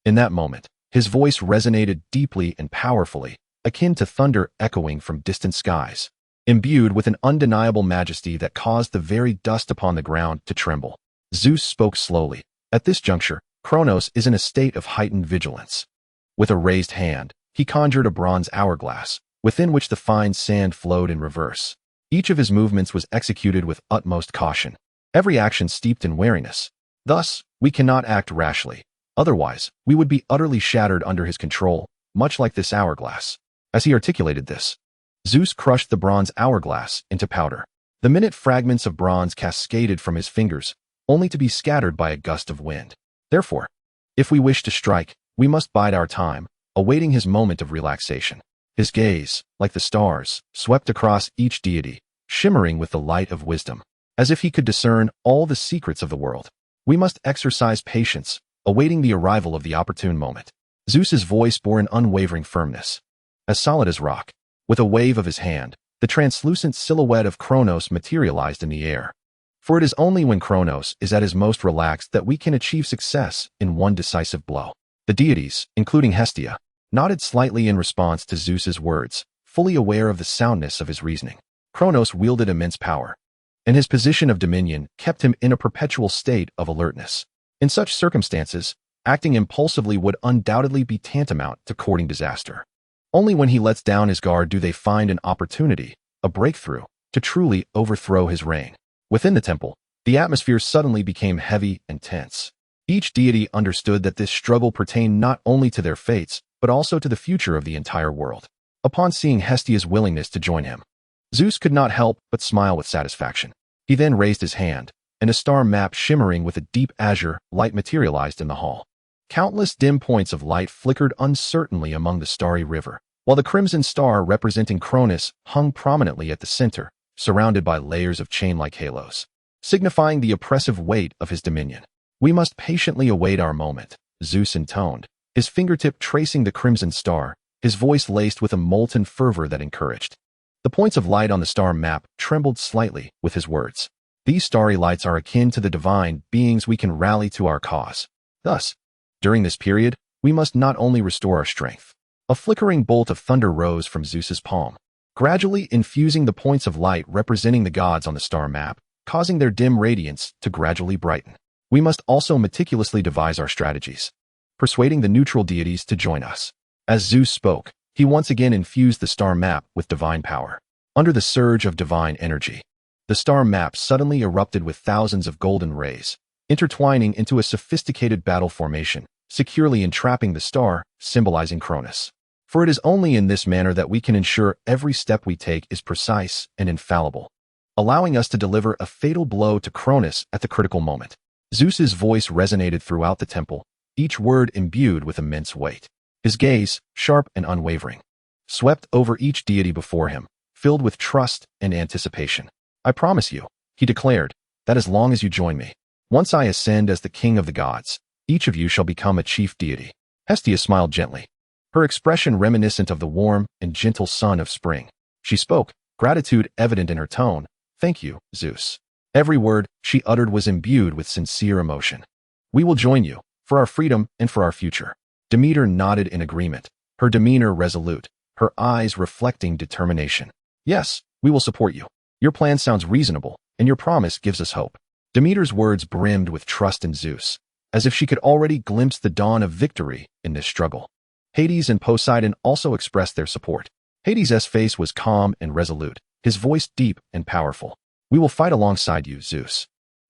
In that moment, his voice resonated deeply and powerfully, akin to thunder echoing from distant skies, imbued with an undeniable majesty that caused the very dust upon the ground to tremble. Zeus spoke slowly. At this juncture, Kronos is in a state of heightened vigilance. With a raised hand, he conjured a bronze hourglass, within which the fine sand flowed in reverse. Each of his movements was executed with utmost caution, every action steeped in wariness. Thus, we cannot act rashly. Otherwise, we would be utterly shattered under his control, much like this hourglass. As he articulated this, Zeus crushed the bronze hourglass into powder. The minute fragments of bronze cascaded from his fingers, only to be scattered by a gust of wind. Therefore, if we wish to strike, we must bide our time, awaiting his moment of relaxation. His gaze, like the stars, swept across each deity, shimmering with the light of wisdom, as if he could discern all the secrets of the world. We must exercise patience, awaiting the arrival of the opportune moment. Zeus's voice bore an unwavering firmness, as solid as rock. With a wave of his hand, the translucent silhouette of Kronos materialized in the air. For it is only when Kronos is at his most relaxed that we can achieve success in one decisive blow. The deities, including Hestia, nodded slightly in response to Zeus's words, fully aware of the soundness of his reasoning. Kronos wielded immense power, and his position of dominion kept him in a perpetual state of alertness. In such circumstances, acting impulsively would undoubtedly be tantamount to courting disaster. Only when he lets down his guard do they find an opportunity, a breakthrough, to truly overthrow his reign. Within the temple, the atmosphere suddenly became heavy and tense. Each deity understood that this struggle pertained not only to their fates, but also to the future of the entire world. Upon seeing Hestia's willingness to join him, Zeus could not help but smile with satisfaction. He then raised his hand, and a star map shimmering with a deep azure light materialized in the hall. Countless dim points of light flickered uncertainly among the starry river, while the crimson star representing Cronus hung prominently at the center, surrounded by layers of chain-like halos, signifying the oppressive weight of his dominion. We must patiently await our moment, Zeus intoned, his fingertip tracing the crimson star, his voice laced with a molten fervor that encouraged. The points of light on the star map trembled slightly with his words. These starry lights are akin to the divine beings we can rally to our cause. Thus, during this period, we must not only restore our strength. A flickering bolt of thunder rose from Zeus's palm, gradually infusing the points of light representing the gods on the star map, causing their dim radiance to gradually brighten. We must also meticulously devise our strategies, persuading the neutral deities to join us. As Zeus spoke, he once again infused the star map with divine power. Under the surge of divine energy, the star map suddenly erupted with thousands of golden rays, intertwining into a sophisticated battle formation, securely entrapping the star, symbolizing Cronus. For it is only in this manner that we can ensure every step we take is precise and infallible, allowing us to deliver a fatal blow to Cronus at the critical moment. Zeus's voice resonated throughout the temple, each word imbued with immense weight. His gaze, sharp and unwavering, swept over each deity before him, filled with trust and anticipation. I promise you, he declared, that as long as you join me, once I ascend as the king of the gods, each of you shall become a chief deity. Hestia smiled gently, her expression reminiscent of the warm and gentle sun of spring. She spoke, gratitude evident in her tone, Thank you, Zeus. Every word she uttered was imbued with sincere emotion. We will join you, for our freedom and for our future. Demeter nodded in agreement, her demeanor resolute, her eyes reflecting determination. Yes, we will support you. Your plan sounds reasonable, and your promise gives us hope. Demeter's words brimmed with trust in Zeus, as if she could already glimpse the dawn of victory in this struggle. Hades and Poseidon also expressed their support. Hades' face was calm and resolute, his voice deep and powerful. We will fight alongside you, Zeus.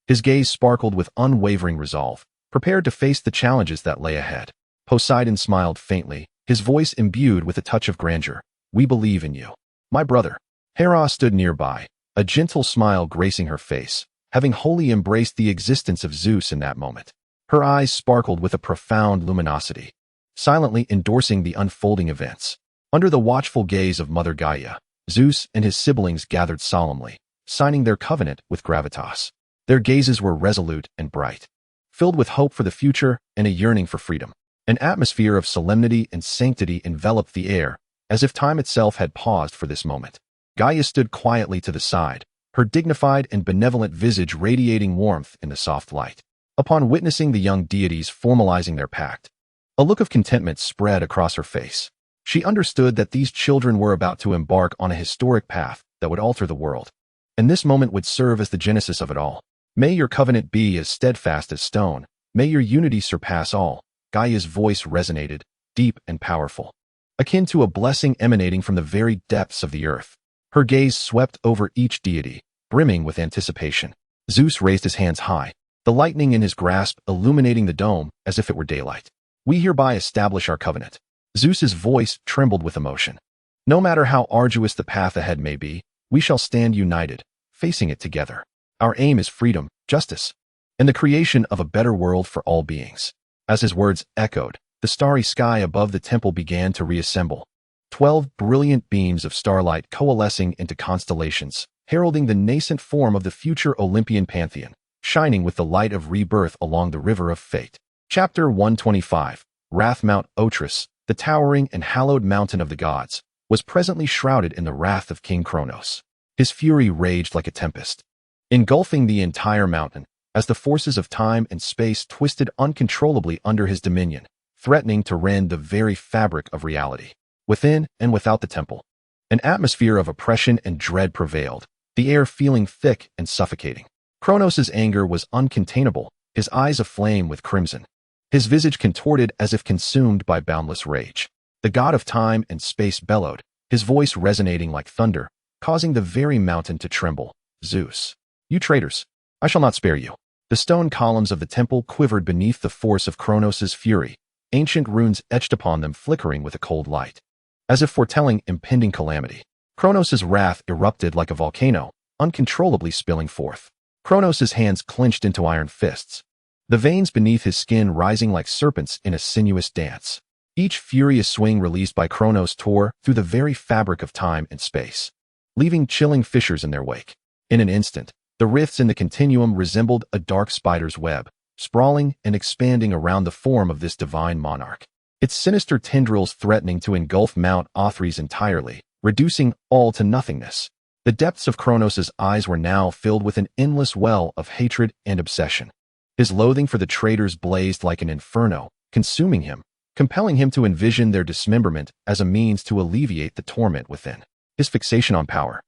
His gaze sparkled with unwavering resolve, prepared to face the challenges that lay ahead. Poseidon smiled faintly, his voice imbued with a touch of grandeur. We believe in you. My brother. Hera stood nearby, a gentle smile gracing her face, having wholly embraced the existence of Zeus in that moment. Her eyes sparkled with a profound luminosity, silently endorsing the unfolding events. Under the watchful gaze of Mother Gaia, Zeus and his siblings gathered solemnly, signing their covenant with gravitas. Their gazes were resolute and bright, filled with hope for the future and a yearning for freedom. An atmosphere of solemnity and sanctity enveloped the air, as if time itself had paused for this moment. Gaia stood quietly to the side, her dignified and benevolent visage radiating warmth in the soft light. Upon witnessing the young deities formalizing their pact, a look of contentment spread across her face. She understood that these children were about to embark on a historic path that would alter the world, and this moment would serve as the genesis of it all. May your covenant be as steadfast as stone. May your unity surpass all. Gaia's voice resonated, deep and powerful, akin to a blessing emanating from the very depths of the earth. Her gaze swept over each deity, brimming with anticipation. Zeus raised his hands high, the lightning in his grasp illuminating the dome as if it were daylight. We hereby establish our covenant. Zeus's voice trembled with emotion. No matter how arduous the path ahead may be, we shall stand united, facing it together. Our aim is freedom, justice, and the creation of a better world for all beings. As his words echoed, the starry sky above the temple began to reassemble. 12 brilliant beams of starlight coalescing into constellations, heralding the nascent form of the future Olympian pantheon, shining with the light of rebirth along the river of fate. Chapter 125. Wrath. Mount Otris, the towering and hallowed mountain of the gods, was presently shrouded in the wrath of King Kronos. His fury raged like a tempest, engulfing the entire mountain, as the forces of time and space twisted uncontrollably under his dominion, threatening to rend the very fabric of reality. Within and without the temple, an atmosphere of oppression and dread prevailed, the air feeling thick and suffocating. Kronos' anger was uncontainable, his eyes aflame with crimson, his visage contorted as if consumed by boundless rage. The god of time and space bellowed, his voice resonating like thunder, causing the very mountain to tremble. Zeus, you traitors, I shall not spare you. The stone columns of the temple quivered beneath the force of Kronos' fury, ancient runes etched upon them flickering with a cold light, as if foretelling impending calamity. Kronos' wrath erupted like a volcano, uncontrollably spilling forth. Kronos' hands clenched into iron fists, the veins beneath his skin rising like serpents in a sinuous dance. Each furious swing released by Kronos tore through the very fabric of time and space, leaving chilling fissures in their wake. In an instant, the rifts in the continuum resembled a dark spider's web, sprawling and expanding around the form of this divine monarch, its sinister tendrils threatening to engulf Mount Otris entirely, reducing all to nothingness. The depths of Kronos' eyes were now filled with an endless well of hatred and obsession. His loathing for the traitors blazed like an inferno, consuming him, compelling him to envision their dismemberment as a means to alleviate the torment within. His fixation on power,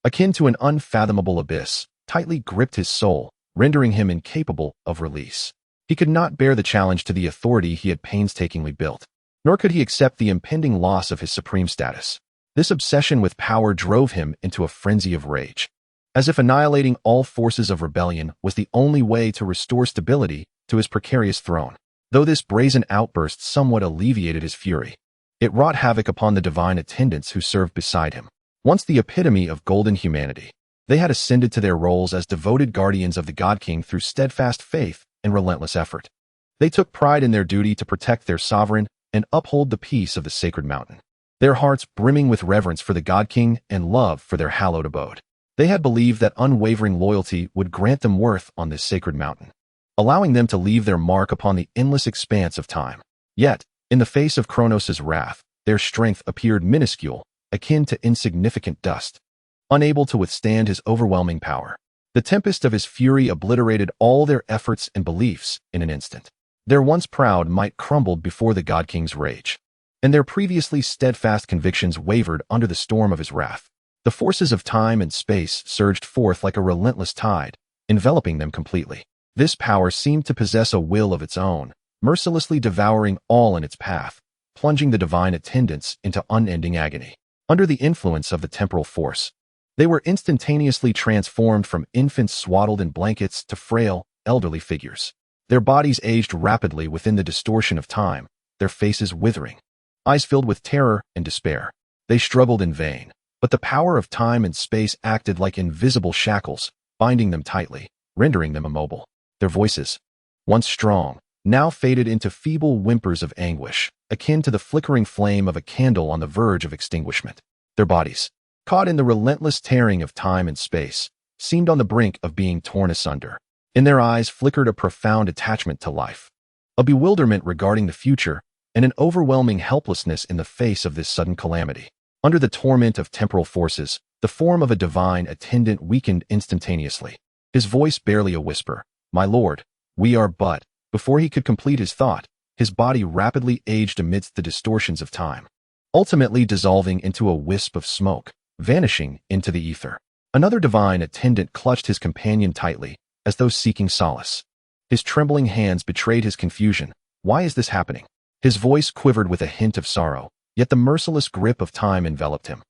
akin to an unfathomable abyss, tightly gripped his soul, rendering him incapable of release. He could not bear the challenge to the authority he had painstakingly built, nor could he accept the impending loss of his supreme status. This obsession with power drove him into a frenzy of rage, as if annihilating all forces of rebellion was the only way to restore stability to his precarious throne. Though this brazen outburst somewhat alleviated his fury, it wrought havoc upon the divine attendants who served beside him. Once the epitome of golden humanity, they had ascended to their roles as devoted guardians of the God-King through steadfast faith and relentless effort. They took pride in their duty to protect their sovereign and uphold the peace of the sacred mountain, their hearts brimming with reverence for the God-King and love for their hallowed abode. They had believed that unwavering loyalty would grant them worth on this sacred mountain, allowing them to leave their mark upon the endless expanse of time. Yet, in the face of Kronos' wrath, their strength appeared minuscule, akin to insignificant dust. unable to withstand his overwhelming power. The tempest of his fury obliterated all their efforts and beliefs in an instant. Their once proud might crumbled before the God King's rage, and their previously steadfast convictions wavered under the storm of his wrath. The forces of time and space surged forth like a relentless tide, enveloping them completely. This power seemed to possess a will of its own, mercilessly devouring all in its path, plunging the divine attendants into unending agony. Under the influence of the temporal force, they were instantaneously transformed from infants swaddled in blankets to frail, elderly figures. Their bodies aged rapidly within the distortion of time, their faces withering, eyes filled with terror and despair. They struggled in vain, but the power of time and space acted like invisible shackles, binding them tightly, rendering them immobile. Their voices, once strong, now faded into feeble whimpers of anguish, akin to the flickering flame of a candle on the verge of extinguishment. Their bodies, caught in the relentless tearing of time and space, seemed on the brink of being torn asunder. In their eyes flickered a profound attachment to life, a bewilderment regarding the future, and an overwhelming helplessness in the face of this sudden calamity. Under the torment of temporal forces, the form of a divine attendant weakened instantaneously. His voice barely a whisper, "My lord, we are but..." Before he could complete his thought, his body rapidly aged amidst the distortions of time, ultimately dissolving into a wisp of smoke, vanishing into the ether. Another divine attendant clutched his companion tightly, as though seeking solace. His trembling hands betrayed his confusion. Why is this happening? His voice quivered with a hint of sorrow, yet the merciless grip of time enveloped him,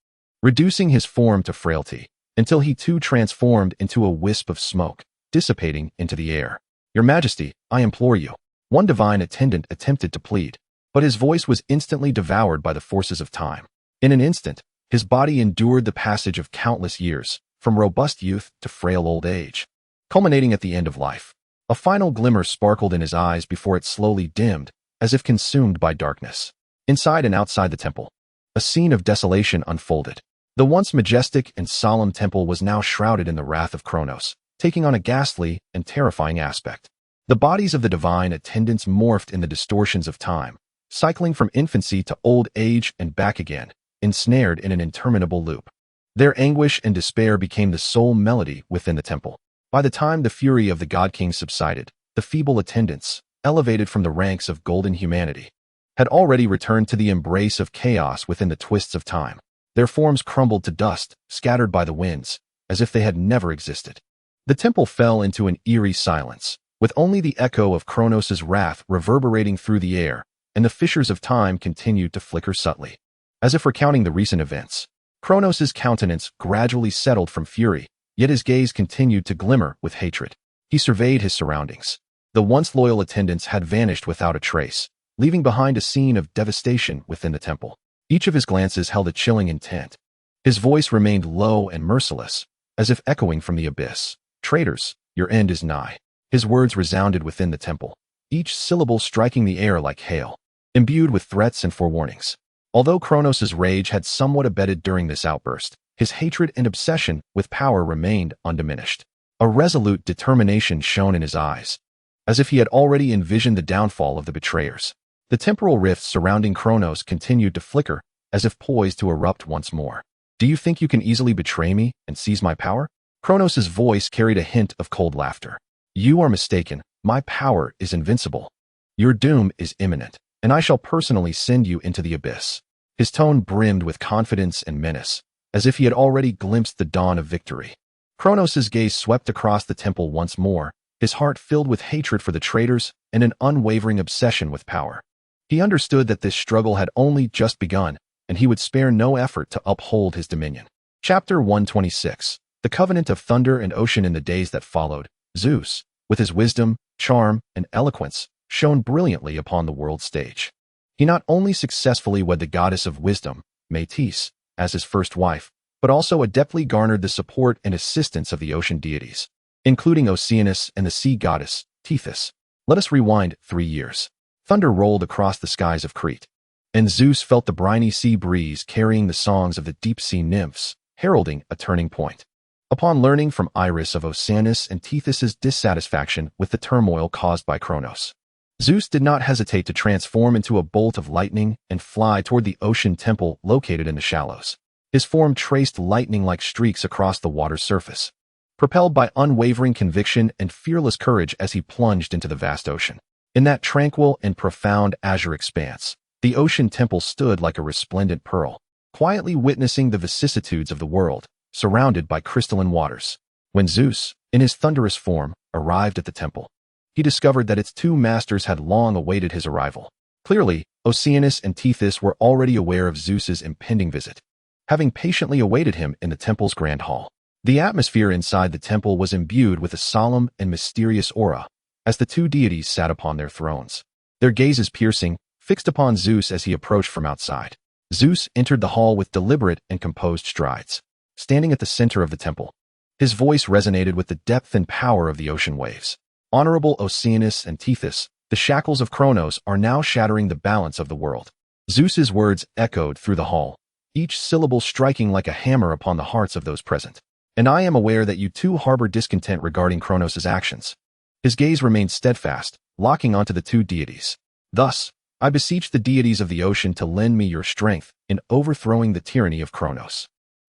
reducing his form to frailty, until he too transformed into a wisp of smoke, dissipating into the air. "Your Majesty, I implore you." One divine attendant attempted to plead, but his voice was instantly devoured by the forces of time. In an instant, his body endured the passage of countless years, from robust youth to frail old age, culminating at the end of life. A final glimmer sparkled in his eyes before it slowly dimmed, as if consumed by darkness. Inside and outside the temple, a scene of desolation unfolded. The once majestic and solemn temple was now shrouded in the wrath of Kronos, taking on a ghastly and terrifying aspect. The bodies of the divine attendants morphed in the distortions of time, cycling from infancy to old age and back again, ensnared in an interminable loop. Their anguish and despair became the sole melody within the temple. By the time the fury of the God King subsided, the feeble attendants, elevated from the ranks of golden humanity, had already returned to the embrace of chaos within the twists of time. Their forms crumbled to dust, scattered by the winds, as if they had never existed. The temple fell into an eerie silence, with only the echo of Kronos' wrath reverberating through the air, and the fissures of time continued to flicker subtly, as if recounting the recent events. Kronos' countenance gradually settled from fury, yet his gaze continued to glimmer with hatred. He surveyed his surroundings. The once loyal attendants had vanished without a trace, leaving behind a scene of devastation within the temple. Each of his glances held a chilling intent. His voice remained low and merciless, as if echoing from the abyss. "Traitors, your end is nigh." His words resounded within the temple, each syllable striking the air like hail, imbued with threats and forewarnings. Although Kronos' rage had somewhat abated during this outburst, his hatred and obsession with power remained undiminished. A resolute determination shone in his eyes, as if he had already envisioned the downfall of the betrayers. The temporal rifts surrounding Kronos continued to flicker, as if poised to erupt once more. "Do you think you can easily betray me and seize my power?" Kronos' voice carried a hint of cold laughter. "You are mistaken. My power is invincible. Your doom is imminent, and I shall personally send you into the abyss." His tone brimmed with confidence and menace, as if he had already glimpsed the dawn of victory. Kronos' gaze swept across the temple once more, his heart filled with hatred for the traitors and an unwavering obsession with power. He understood that this struggle had only just begun, and he would spare no effort to uphold his dominion. Chapter 126. The Covenant of Thunder and Ocean. In the days that followed, Zeus, with his wisdom, charm, and eloquence, shone brilliantly upon the world stage. He not only successfully wed the goddess of wisdom, Metis, as his first wife, but also adeptly garnered the support and assistance of the ocean deities, including Oceanus and the sea goddess, Thesis. Let us rewind 3 years. Thunder rolled across the skies of Crete, and Zeus felt the briny sea breeze carrying the songs of the deep-sea nymphs, heralding a turning point. Upon learning from Aerys of Oceanus and Thetis' dissatisfaction with the turmoil caused by Kronos, Zeus did not hesitate to transform into a bolt of lightning and fly toward the ocean temple located in the shallows. His form traced lightning-like streaks across the water's surface, propelled by unwavering conviction and fearless courage as he plunged into the vast ocean. In that tranquil and profound azure expanse, the ocean temple stood like a resplendent pearl, quietly witnessing the vicissitudes of the world, surrounded by crystalline waters. When Zeus, in his thunderous form, arrived at the temple, he discovered that its two masters had long awaited his arrival. Clearly, Oceanus and Tethys were already aware of Zeus's impending visit, having patiently awaited him in the temple's grand hall. The atmosphere inside the temple was imbued with a solemn and mysterious aura, as the two deities sat upon their thrones, their gazes piercing, fixed upon Zeus as he approached from outside. Zeus entered the hall with deliberate and composed strides, standing at the center of the temple. His voice resonated with the depth and power of the ocean waves. Honorable Oceanus and Tethys, the shackles of Kronos are now shattering the balance of the world. Zeus's words echoed through the hall, each syllable striking like a hammer upon the hearts of those present. And I am aware that you too harbor discontent regarding Kronos' actions. His gaze remained steadfast, locking onto the two deities. Thus, I beseech the deities of the ocean to lend me your strength in overthrowing the tyranny of Kronos.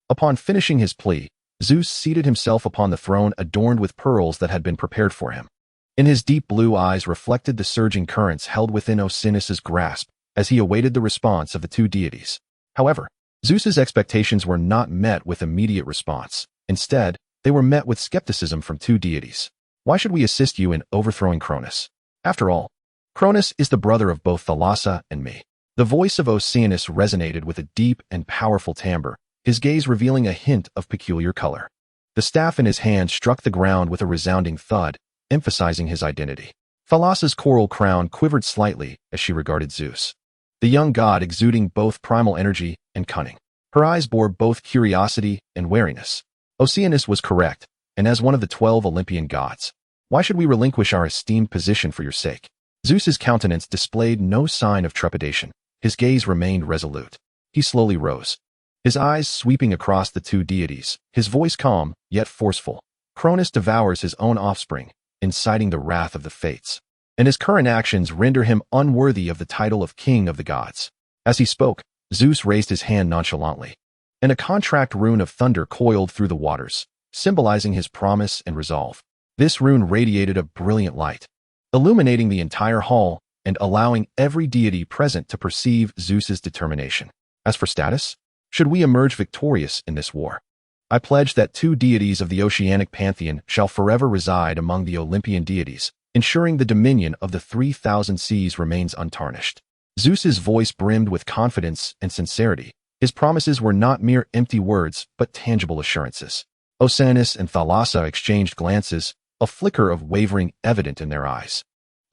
Upon finishing his plea, Zeus seated himself upon the throne adorned with pearls that had been prepared for him. In his deep blue eyes reflected the surging currents held within Oceanus' grasp as he awaited the response of the two deities. However, Zeus's expectations were not met with immediate response. Instead, they were met with skepticism from two deities. Why should we assist you in overthrowing Kronos? After all, Kronos is the brother of both Thalassa and me. The voice of Oceanus resonated with a deep and powerful timbre, his gaze revealing a hint of peculiar color. The staff in his hand struck the ground with a resounding thud, emphasizing his identity. Thalassa's coral crown quivered slightly as she regarded Zeus, the young god exuding both primal energy and cunning. Her eyes bore both curiosity and wariness. Oceanus was correct, and as one of the 12 Olympian gods, why should we relinquish our esteemed position for your sake? Zeus's countenance displayed no sign of trepidation. His gaze remained resolute. He slowly rose, his eyes sweeping across the two deities, his voice calm, yet forceful. Kronos devours his own offspring, inciting the wrath of the fates, and his current actions render him unworthy of the title of king of the gods. As he spoke, Zeus raised his hand nonchalantly, and a contract rune of thunder coiled through the waters, symbolizing his promise and resolve. This rune radiated a brilliant light, illuminating the entire hall and allowing every deity present to perceive Zeus's determination. As for status, should we emerge victorious in this war, I pledge that two deities of the oceanic pantheon shall forever reside among the Olympian deities, ensuring the dominion of the 3,000 seas remains untarnished. Zeus's voice brimmed with confidence and sincerity. His promises were not mere empty words, but tangible assurances. Oceanus and Thalassa exchanged glances, a flicker of wavering evident in their eyes.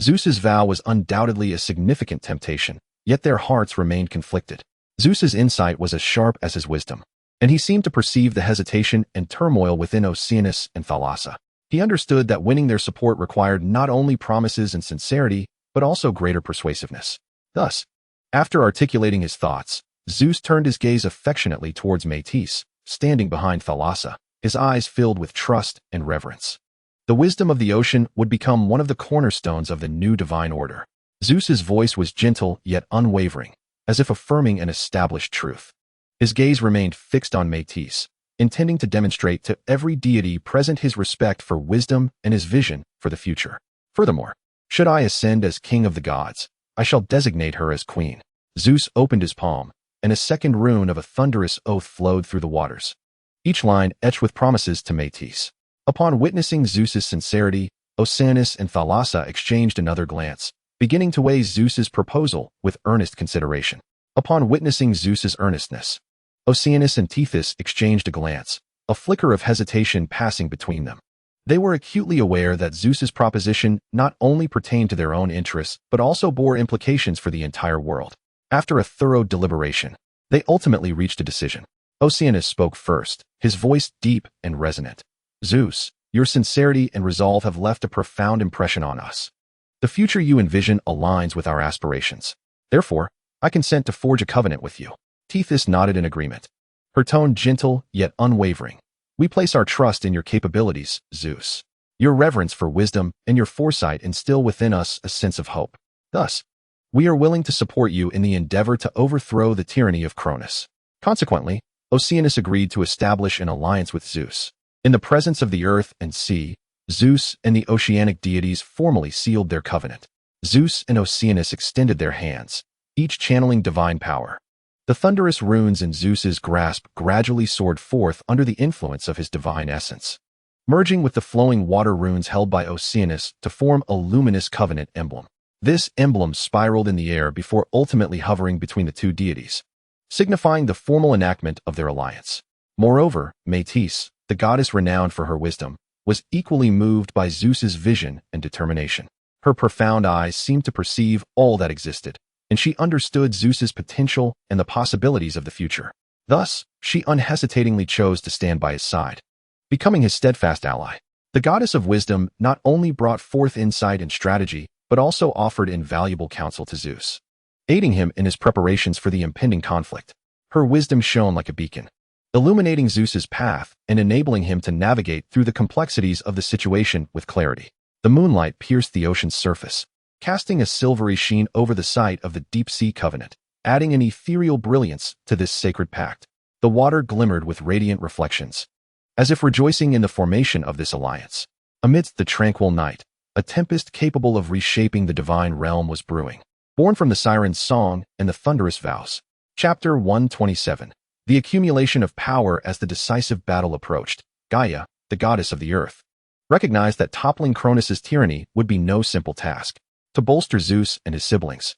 Zeus's vow was undoubtedly a significant temptation, yet their hearts remained conflicted. Zeus's insight was as sharp as his wisdom, and he seemed to perceive the hesitation and turmoil within Oceanus and Thalassa. He understood that winning their support required not only promises and sincerity, but also greater persuasiveness. Thus, after articulating his thoughts, Zeus turned his gaze affectionately towards Métis, standing behind Thalassa, his eyes filled with trust and reverence. The wisdom of the ocean would become one of the cornerstones of the new divine order. Zeus's voice was gentle yet unwavering, as if affirming an established truth. His gaze remained fixed on Métis, intending to demonstrate to every deity present his respect for wisdom and his vision for the future. Furthermore, should I ascend as king of the gods, I shall designate her as queen. Zeus opened his palm, and a second rune of a thunderous oath flowed through the waters, each line etched with promises to Métis. Upon witnessing Zeus's sincerity, Oceanus and Thalassa exchanged another glance, beginning to weigh Zeus's proposal with earnest consideration. Upon witnessing Zeus's earnestness, Oceanus and Tethys exchanged a glance, a flicker of hesitation passing between them. They were acutely aware that Zeus's proposition not only pertained to their own interests, but also bore implications for the entire world. After a thorough deliberation, they ultimately reached a decision. Oceanus spoke first, his voice deep and resonant. Zeus, your sincerity and resolve have left a profound impression on us. The future you envision aligns with our aspirations. Therefore, I consent to forge a covenant with you. Tethys nodded in agreement, her tone gentle yet unwavering. We place our trust in your capabilities, Zeus. Your reverence for wisdom and your foresight instill within us a sense of hope. Thus, we are willing to support you in the endeavor to overthrow the tyranny of Kronos. Consequently, Oceanus agreed to establish an alliance with Zeus. In the presence of the earth and sea, Zeus and the oceanic deities formally sealed their covenant. Zeus and Oceanus extended their hands, each channeling divine power. The thunderous runes in Zeus's grasp gradually soared forth under the influence of his divine essence, merging with the flowing water runes held by Oceanus to form a luminous covenant emblem. This emblem spiraled in the air before ultimately hovering between the two deities, signifying the formal enactment of their alliance. Moreover, Metis, the goddess renowned for her wisdom, was equally moved by Zeus's vision and determination. Her profound eyes seemed to perceive all that existed, and she understood Zeus's potential and the possibilities of the future. Thus, she unhesitatingly chose to stand by his side, becoming his steadfast ally. The goddess of wisdom not only brought forth insight and strategy, but also offered invaluable counsel to Zeus, aiding him in his preparations for the impending conflict. Her wisdom shone like a beacon, illuminating Zeus's path and enabling him to navigate through the complexities of the situation with clarity. The moonlight pierced the ocean's surface, casting a silvery sheen over the site of the deep-sea covenant, adding an ethereal brilliance to this sacred pact. The water glimmered with radiant reflections, as if rejoicing in the formation of this alliance. Amidst the tranquil night, a tempest capable of reshaping the divine realm was brewing, born from the siren's song and the thunderous vows. Chapter 127. The accumulation of power. As the decisive battle approached, Gaia, the goddess of the earth, recognized that toppling Cronus's tyranny would be no simple task. To bolster Zeus and his siblings,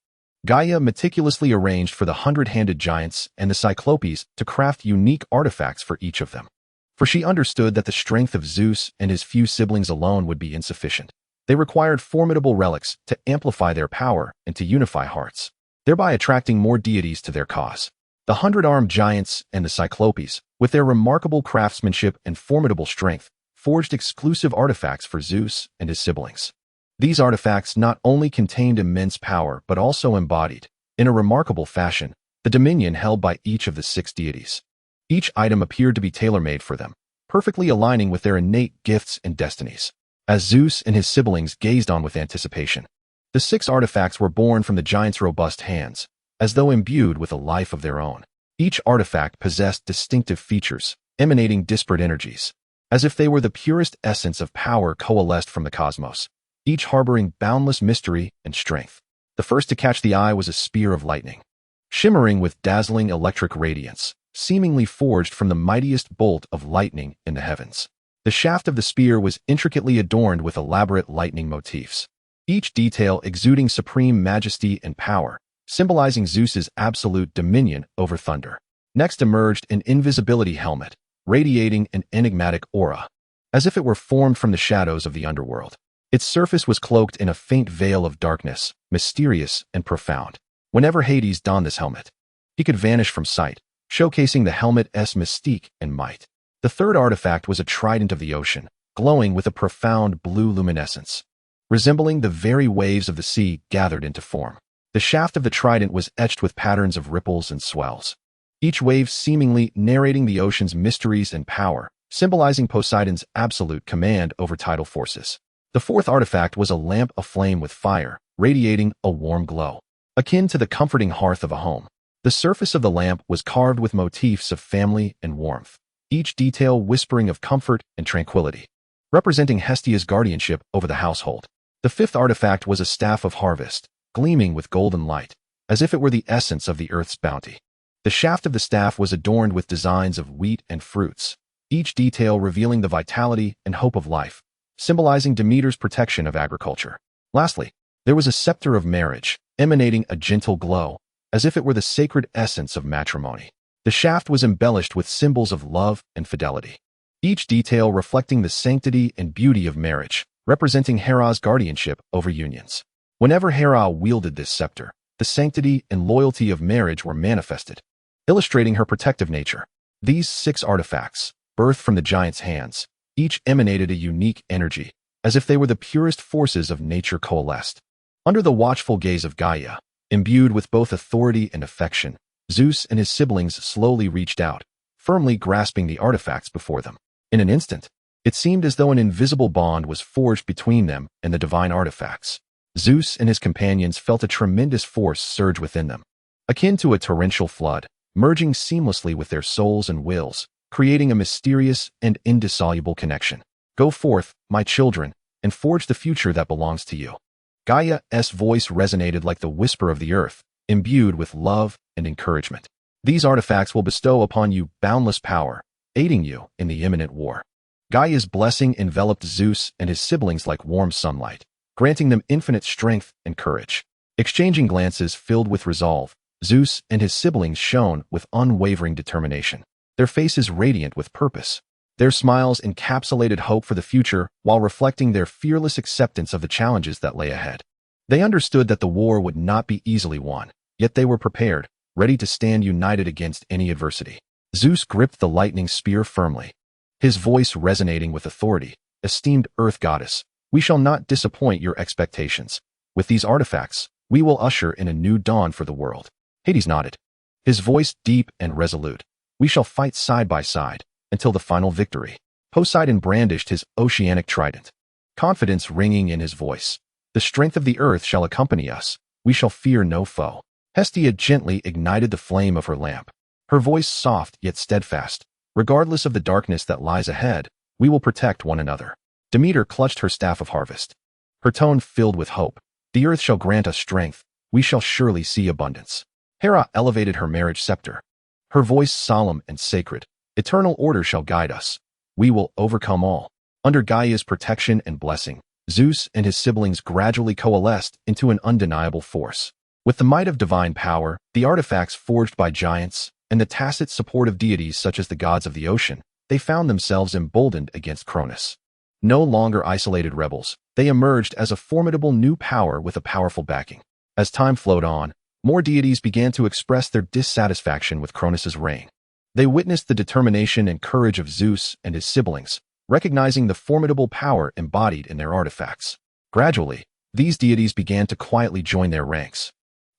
Gaia meticulously arranged for the 100-handed giants and the Cyclopes to craft unique artifacts for each of them. For she understood that the strength of Zeus and his few siblings alone would be insufficient. They required formidable relics to amplify their power and to unify hearts, thereby attracting more deities to their cause. The 100-armed giants and the Cyclopes, with their remarkable craftsmanship and formidable strength, forged exclusive artifacts for Zeus and his siblings. These artifacts not only contained immense power but also embodied, in a remarkable fashion, the dominion held by each of the 6 deities. Each item appeared to be tailor-made for them, perfectly aligning with their innate gifts and destinies. As Zeus and his siblings gazed on with anticipation, the 6 artifacts were born from the giants' robust hands, as though imbued with a life of their own. Each artifact possessed distinctive features, emanating disparate energies, as if they were the purest essence of power coalesced from the cosmos, each harboring boundless mystery and strength. The first to catch the eye was a spear of lightning, shimmering with dazzling electric radiance, seemingly forged from the mightiest bolt of lightning in the heavens. The shaft of the spear was intricately adorned with elaborate lightning motifs, each detail exuding supreme majesty and power, symbolizing Zeus's absolute dominion over thunder. Next emerged an invisibility helmet, radiating an enigmatic aura, as if it were formed from the shadows of the underworld. Its surface was cloaked in a faint veil of darkness, mysterious and profound. Whenever Hades donned this helmet, he could vanish from sight, showcasing the helmet's mystique and might. The third artifact was a trident of the ocean, glowing with a profound blue luminescence, resembling the very waves of the sea gathered into form. The shaft of the trident was etched with patterns of ripples and swells, each wave seemingly narrating the ocean's mysteries and power, symbolizing Poseidon's absolute command over tidal forces. The fourth artifact was a lamp aflame with fire, radiating a warm glow, akin to the comforting hearth of a home. The surface of the lamp was carved with motifs of family and warmth, each detail whispering of comfort and tranquility, representing Hestia's guardianship over the household. The fifth artifact was a staff of harvest, gleaming with golden light, as if it were the essence of the earth's bounty. The shaft of the staff was adorned with designs of wheat and fruits, each detail revealing the vitality and hope of life, symbolizing Demeter's protection of agriculture. Lastly, there was a scepter of marriage, emanating a gentle glow, as if it were the sacred essence of matrimony. The shaft was embellished with symbols of love and fidelity, each detail reflecting the sanctity and beauty of marriage, representing Hera's guardianship over unions. Whenever Hera wielded this scepter, the sanctity and loyalty of marriage were manifested, illustrating her protective nature. These 6 artifacts, birthed from the giant's hands, each emanated a unique energy, as if they were the purest forces of nature coalesced. Under the watchful gaze of Gaia, imbued with both authority and affection, Zeus and his siblings slowly reached out, firmly grasping the artifacts before them. In an instant, it seemed as though an invisible bond was forged between them and the divine artifacts. Zeus and his companions felt a tremendous force surge within them, akin to a torrential flood, merging seamlessly with their souls and wills, creating a mysterious and indissoluble connection. Go forth, my children, and forge the future that belongs to you. Gaia's voice resonated like the whisper of the earth, imbued with love and encouragement. These artifacts will bestow upon you boundless power, aiding you in the imminent war. Gaia's blessing enveloped Zeus and his siblings like warm sunlight, granting them infinite strength and courage. Exchanging glances filled with resolve, Zeus and his siblings shone with unwavering determination, their faces radiant with purpose. Their smiles encapsulated hope for the future while reflecting their fearless acceptance of the challenges that lay ahead. They understood that the war would not be easily won, yet they were prepared, ready to stand united against any adversity. Zeus gripped the lightning spear firmly, his voice resonating with authority. Esteemed Earth Goddess, we shall not disappoint your expectations. With these artifacts, we will usher in a new dawn for the world. Hades nodded, his voice deep and resolute. We shall fight side by side until the final victory. Poseidon brandished his oceanic trident, confidence ringing in his voice. The strength of the earth shall accompany us. We shall fear no foe. Hestia gently ignited the flame of her lamp, her voice soft yet steadfast. Regardless of the darkness that lies ahead, we will protect one another. Demeter clutched her staff of harvest, her tone filled with hope. The earth shall grant us strength. We shall surely see abundance. Hera elevated her marriage scepter, her voice solemn and sacred. Eternal order shall guide us. We will overcome all. Under Gaia's protection and blessing, Zeus and his siblings gradually coalesced into an undeniable force. With the might of divine power, the artifacts forged by giants, and the tacit support of deities such as the gods of the ocean, they found themselves emboldened against Cronus. No longer isolated rebels, they emerged as a formidable new power with a powerful backing. As time flowed on, more deities began to express their dissatisfaction with Cronus's reign. They witnessed the determination and courage of Zeus and his siblings, recognizing the formidable power embodied in their artifacts. Gradually, these deities began to quietly join their ranks,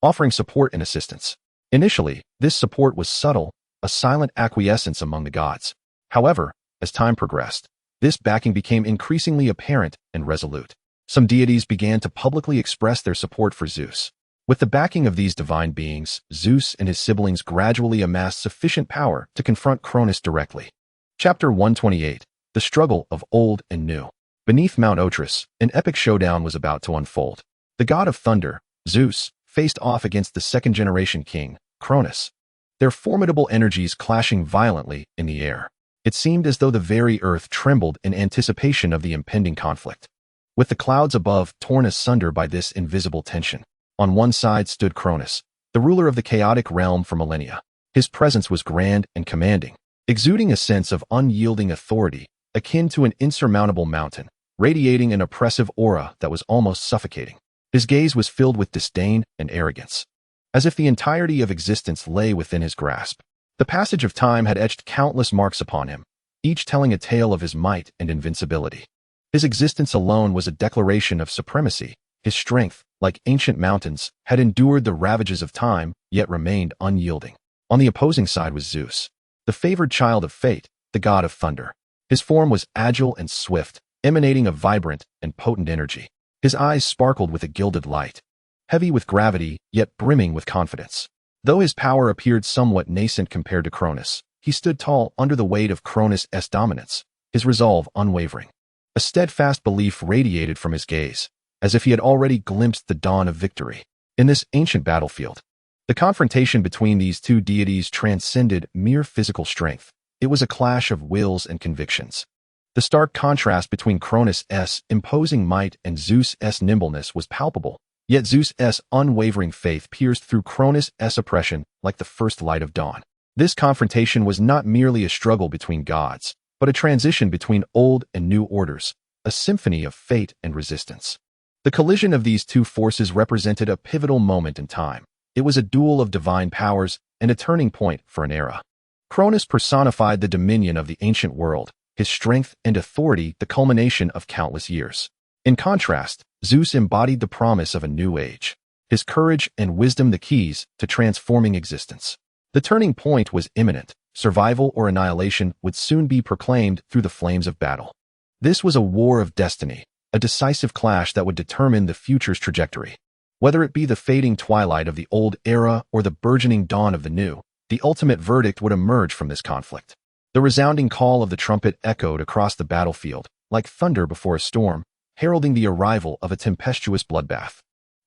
offering support and assistance. Initially, this support was subtle, a silent acquiescence among the gods. However, as time progressed, this backing became increasingly apparent and resolute. Some deities began to publicly express their support for Zeus. With the backing of these divine beings, Zeus and his siblings gradually amassed sufficient power to confront Cronus directly. Chapter 128. The Struggle of Old and New. Beneath Mount Otris, an epic showdown was about to unfold. The god of thunder, Zeus, faced off against the second-generation king, Cronus, their formidable energies clashing violently in the air. It seemed as though the very earth trembled in anticipation of the impending conflict. With the clouds above torn asunder by this invisible tension, on one side stood Cronus, the ruler of the chaotic realm for millennia. His presence was grand and commanding, exuding a sense of unyielding authority, akin to an insurmountable mountain, radiating an oppressive aura that was almost suffocating. His gaze was filled with disdain and arrogance, as if the entirety of existence lay within his grasp. The passage of time had etched countless marks upon him, each telling a tale of his might and invincibility. His existence alone was a declaration of supremacy. His strength, like ancient mountains, had endured the ravages of time, yet remained unyielding. On the opposing side was Zeus, the favored child of fate, the god of thunder. His form was agile and swift, emanating a vibrant and potent energy. His eyes sparkled with a gilded light, heavy with gravity, yet brimming with confidence. Though his power appeared somewhat nascent compared to Cronus, he stood tall under the weight of Cronus' dominance, his resolve unwavering. A steadfast belief radiated from his gaze, as if he had already glimpsed the dawn of victory. In this ancient battlefield, the confrontation between these two deities transcended mere physical strength. It was a clash of wills and convictions. The stark contrast between Cronus' imposing might and Zeus' nimbleness was palpable, yet Zeus' unwavering faith pierced through Cronus' oppression like the first light of dawn. This confrontation was not merely a struggle between gods, but a transition between old and new orders, a symphony of fate and resistance. The collision of these two forces represented a pivotal moment in time. It was a duel of divine powers and a turning point for an era. Cronus personified the dominion of the ancient world, his strength and authority the culmination of countless years. In contrast, Zeus embodied the promise of a new age, his courage and wisdom the keys to transforming existence. The turning point was imminent. Survival or annihilation would soon be proclaimed through the flames of battle. This was a war of destiny, a decisive clash that would determine the future's trajectory. Whether it be the fading twilight of the old era or the burgeoning dawn of the new, The ultimate verdict would emerge from this conflict. The resounding call of the trumpet echoed across the battlefield, like thunder before a storm, heralding the arrival of a tempestuous bloodbath.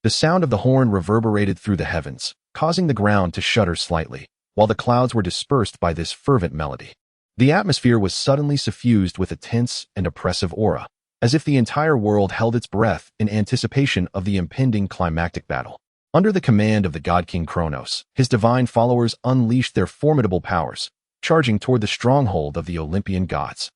The sound of the horn reverberated through the heavens, causing the ground to shudder slightly, while the clouds were dispersed by this fervent melody. The atmosphere was suddenly suffused with a tense and oppressive aura, as if the entire world held its breath in anticipation of the impending climactic battle. Under the command of the god king Kronos, his divine followers unleashed their formidable powers, charging toward the stronghold of the Olympian gods.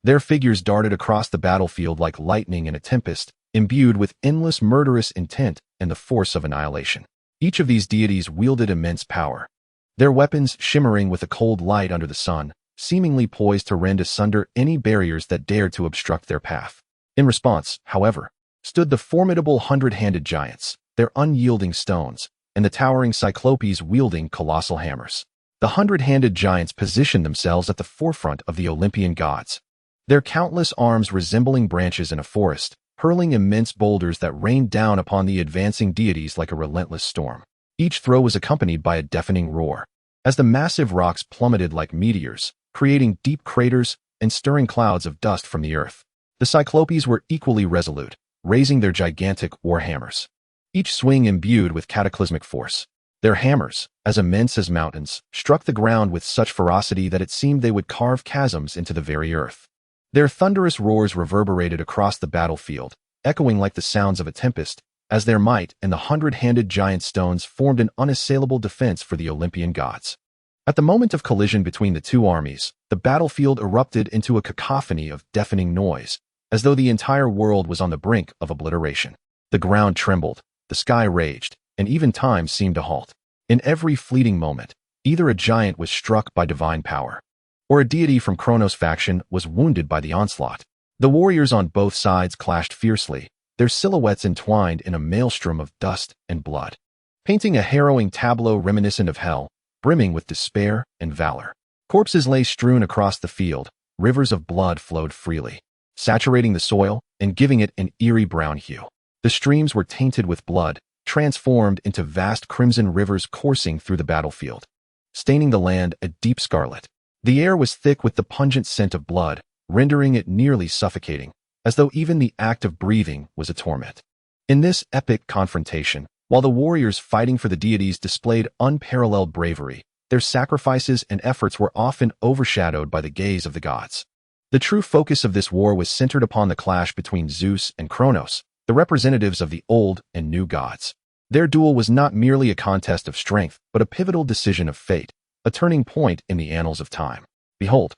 Their figures darted across the battlefield like lightning in a tempest, imbued with endless murderous intent and the force of annihilation. Each of these deities wielded immense power, their weapons shimmering with a cold light under the sun, seemingly poised to rend asunder any barriers that dared to obstruct their path. In response, however, stood the formidable hundred-handed giants, their unyielding stones, and the towering cyclopes wielding colossal hammers. The hundred-handed giants positioned themselves at the forefront of the Olympian gods, their countless arms resembling branches in a forest, hurling immense boulders that rained down upon the advancing deities like a relentless storm. Each throw was accompanied by a deafening roar, as the massive rocks plummeted like meteors, creating deep craters and stirring clouds of dust from the earth. The cyclopes were equally resolute, raising their gigantic war hammers, each swing imbued with cataclysmic force. Their hammers, as immense as mountains, struck the ground with such ferocity that it seemed they would carve chasms into the very earth. Their thunderous roars reverberated across the battlefield, echoing like the sounds of a tempest, as their might and the hundred-handed giant stones formed an unassailable defense for the Olympian gods. At the moment of collision between the two armies, the battlefield erupted into a cacophony of deafening noise, as though the entire world was on the brink of obliteration. The ground trembled, the sky raged, and even time seemed to halt. In every fleeting moment, either a giant was struck by divine power, or a deity from Kronos' faction was wounded by the onslaught. The warriors on both sides clashed fiercely, their silhouettes entwined in a maelstrom of dust and blood, painting a harrowing tableau reminiscent of hell, brimming with despair and valor. Corpses lay strewn across the field, rivers of blood flowed freely, saturating the soil and giving it an eerie brown hue. The streams were tainted with blood, transformed into vast crimson rivers coursing through the battlefield, staining the land a deep scarlet. The air was thick with the pungent scent of blood, rendering it nearly suffocating, as though even the act of breathing was a torment. In this epic confrontation, while the warriors fighting for the deities displayed unparalleled bravery, their sacrifices and efforts were often overshadowed by the gaze of the gods. The true focus of this war was centered upon the clash between Zeus and Kronos, the representatives of the old and new gods. Their duel was not merely a contest of strength, but a pivotal decision of fate, a turning point in the annals of time. Behold,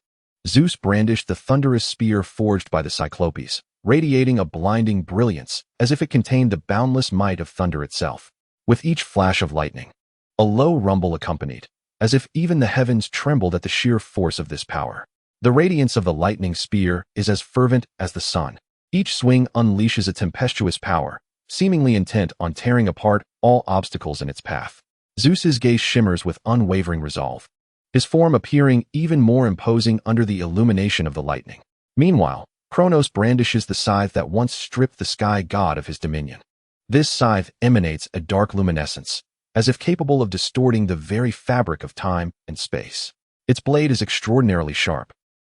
Zeus brandished the thunderous spear forged by the Cyclopes, radiating a blinding brilliance as if it contained the boundless might of thunder itself. With each flash of lightning, a low rumble accompanied, as if even the heavens trembled at the sheer force of this power. The radiance of the lightning spear is as fervent as the sun. Each swing unleashes a tempestuous power, seemingly intent on tearing apart all obstacles in its path. Zeus's gaze shimmers with unwavering resolve, his form appearing even more imposing under the illumination of the lightning. Meanwhile, Kronos brandishes the scythe that once stripped the sky god of his dominion. This scythe emanates a dark luminescence, as if capable of distorting the very fabric of time and space. Its blade is extraordinarily sharp,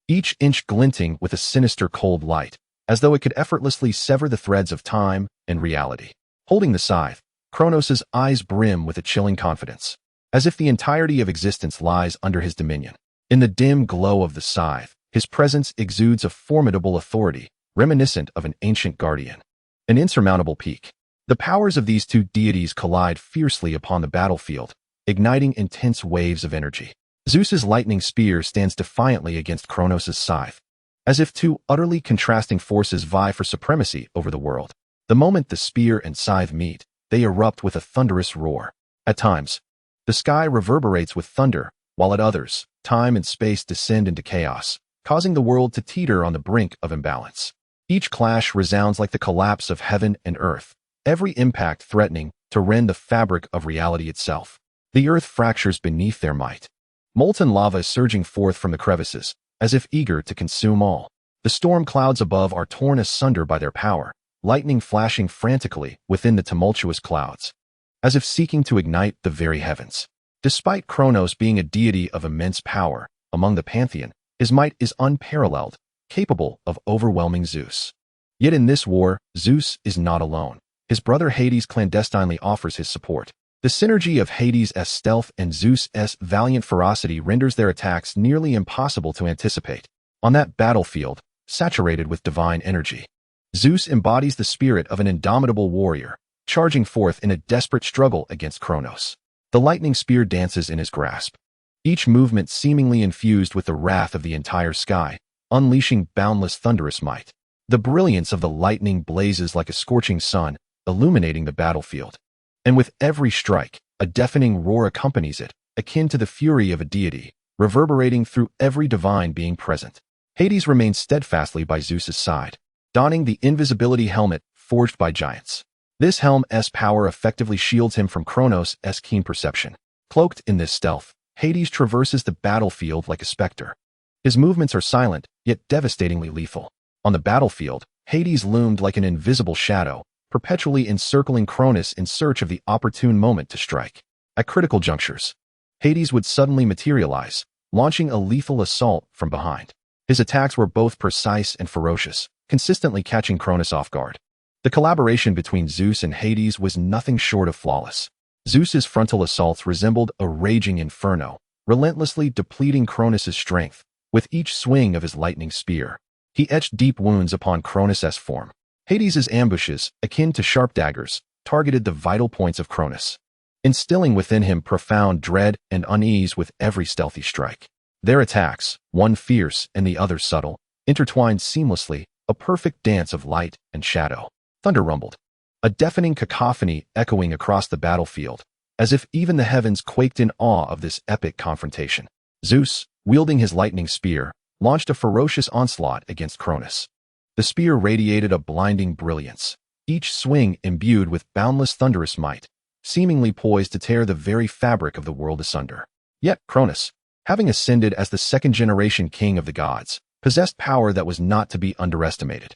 each inch glinting with a sinister cold light, as though it could effortlessly sever the threads of time and reality. Holding the scythe, Kronos' eyes brim with a chilling confidence, as if the entirety of existence lies under his dominion. In the dim glow of the scythe, his presence exudes a formidable authority, reminiscent of an ancient guardian, an insurmountable peak. The powers of these two deities collide fiercely upon the battlefield, igniting intense waves of energy. Zeus's lightning spear stands defiantly against Kronos' scythe, as if two utterly contrasting forces vie for supremacy over the world. The moment the spear and scythe meet, they erupt with a thunderous roar. At times, the sky reverberates with thunder, while at others, time and space descend into chaos, causing the world to teeter on the brink of imbalance. Each clash resounds like the collapse of heaven and earth, every impact threatening to rend the fabric of reality itself. The earth fractures beneath their might. Molten lava is surging forth from the crevices, as if eager to consume all. The storm clouds above are torn asunder by their power, lightning flashing frantically within the tumultuous clouds, as if seeking to ignite the very heavens. Despite Kronos being a deity of immense power among the pantheon, his might is unparalleled, capable of overwhelming Zeus. Yet in this war, Zeus is not alone. His brother Hades clandestinely offers his support. The synergy of Hades' stealth and Zeus' valiant ferocity renders their attacks nearly impossible to anticipate. On that battlefield, saturated with divine energy, Zeus embodies the spirit of an indomitable warrior, charging forth in a desperate struggle against Kronos. The lightning spear dances in his grasp, each movement seemingly infused with the wrath of the entire sky, unleashing boundless thunderous might. The brilliance of the lightning blazes like a scorching sun, illuminating the battlefield. And with every strike, a deafening roar accompanies it, akin to the fury of a deity, reverberating through every divine being present. Hades remains steadfastly by Zeus's side, donning the invisibility helmet forged by giants. This helm's power effectively shields him from Kronos' keen perception. Cloaked in this stealth, Hades traverses the battlefield like a specter. His movements are silent, yet devastatingly lethal. On the battlefield, Hades loomed like an invisible shadow, perpetually encircling Kronos in search of the opportune moment to strike. At critical junctures, Hades would suddenly materialize, launching a lethal assault from behind. His attacks were both precise and ferocious, consistently catching Kronos off guard. The collaboration between Zeus and Hades was nothing short of flawless. Zeus's frontal assaults resembled a raging inferno, relentlessly depleting Kronos' strength. With each swing of his lightning spear, he etched deep wounds upon Kronos' form. Hades' ambushes, akin to sharp daggers, targeted the vital points of Kronos, instilling within him profound dread and unease with every stealthy strike. Their attacks, one fierce and the other subtle, intertwined seamlessly, a perfect dance of light and shadow. Thunder rumbled, a deafening cacophony echoing across the battlefield, as if even the heavens quaked in awe of this epic confrontation. Zeus, wielding his lightning spear, launched a ferocious onslaught against Kronos. The spear radiated a blinding brilliance, each swing imbued with boundless thunderous might, seemingly poised to tear the very fabric of the world asunder. Yet Kronos, having ascended as the second-generation king of the gods, possessed power that was not to be underestimated.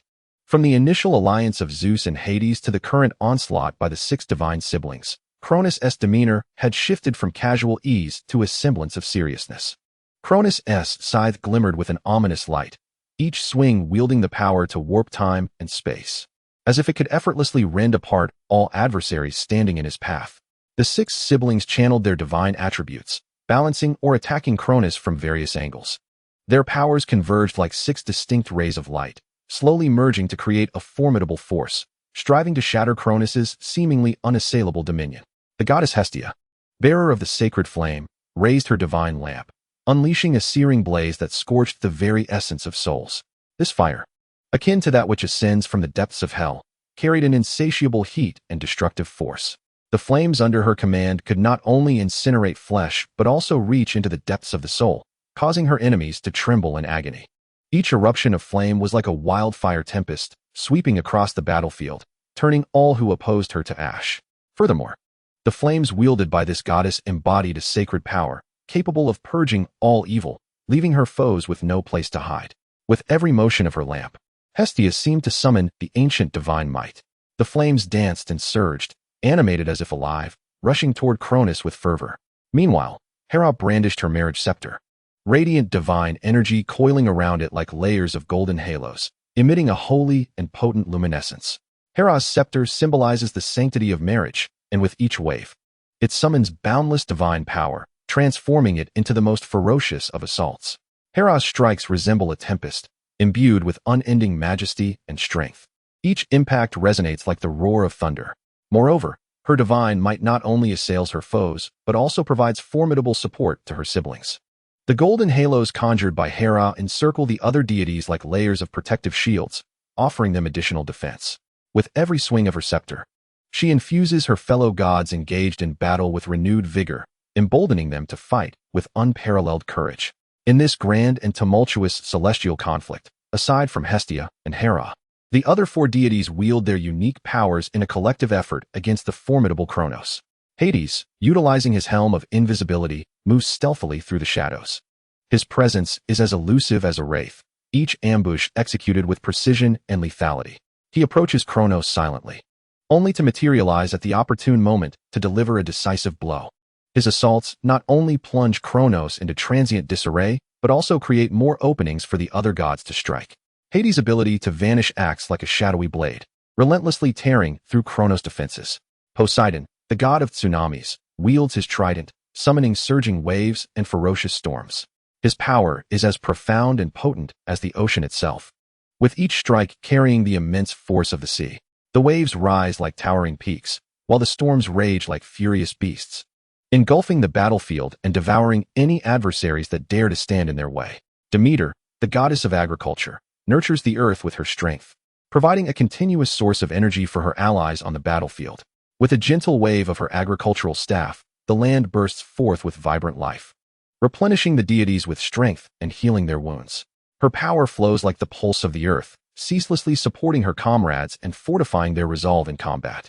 From the initial alliance of Zeus and Hades to the current onslaught by the six divine siblings, Kronos' demeanor had shifted from casual ease to a semblance of seriousness. Kronos' scythe glimmered with an ominous light, each swing wielding the power to warp time and space, as if it could effortlessly rend apart all adversaries standing in his path. The six siblings channeled their divine attributes, balancing or attacking Kronos from various angles. Their powers converged like six distinct rays of light, slowly merging to create a formidable force, striving to shatter Kronos' seemingly unassailable dominion. The goddess Hestia, bearer of the sacred flame, raised her divine lamp, unleashing a searing blaze that scorched the very essence of souls. This fire, akin to that which ascends from the depths of hell, carried an insatiable heat and destructive force. The flames under her command could not only incinerate flesh but also reach into the depths of the soul, causing her enemies to tremble in agony. Each eruption of flame was like a wildfire tempest, sweeping across the battlefield, turning all who opposed her to ash. Furthermore, the flames wielded by this goddess embodied a sacred power, capable of purging all evil, leaving her foes with no place to hide. With every motion of her lamp, Hestia seemed to summon the ancient divine might. The flames danced and surged, animated as if alive, rushing toward Kronos with fervor. Meanwhile, Hera brandished her marriage scepter, radiant divine energy coiling around it like layers of golden halos, emitting a holy and potent luminescence. Hera's scepter symbolizes the sanctity of marriage, and with each wave, it summons boundless divine power, transforming it into the most ferocious of assaults. Hera's strikes resemble a tempest, imbued with unending majesty and strength. Each impact resonates like the roar of thunder. Moreover, her divine might not only assails her foes, but also provides formidable support to her siblings. The golden halos conjured by Hera encircle the other deities like layers of protective shields, offering them additional defense. With every swing of her scepter, she infuses her fellow gods engaged in battle with renewed vigor, emboldening them to fight with unparalleled courage. In this grand and tumultuous celestial conflict, aside from Hestia and Hera, the other four deities wield their unique powers in a collective effort against the formidable Kronos. Hades, utilizing his helm of invisibility, moves stealthily through the shadows. His presence is as elusive as a wraith, each ambush executed with precision and lethality. He approaches Kronos silently, only to materialize at the opportune moment to deliver a decisive blow. His assaults not only plunge Kronos into transient disarray, but also create more openings for the other gods to strike. Hades' ability to vanish acts like a shadowy blade, relentlessly tearing through Kronos' defenses. Poseidon, the god of tsunamis, wields his trident, summoning surging waves and ferocious storms. His power is as profound and potent as the ocean itself, with each strike carrying the immense force of the sea. The waves rise like towering peaks, while the storms rage like furious beasts, engulfing the battlefield and devouring any adversaries that dare to stand in their way. Demeter, the goddess of agriculture, nurtures the earth with her strength, providing a continuous source of energy for her allies on the battlefield. With a gentle wave of her agricultural staff, the land bursts forth with vibrant life, replenishing the deities with strength and healing their wounds. Her power flows like the pulse of the earth, ceaselessly supporting her comrades and fortifying their resolve in combat.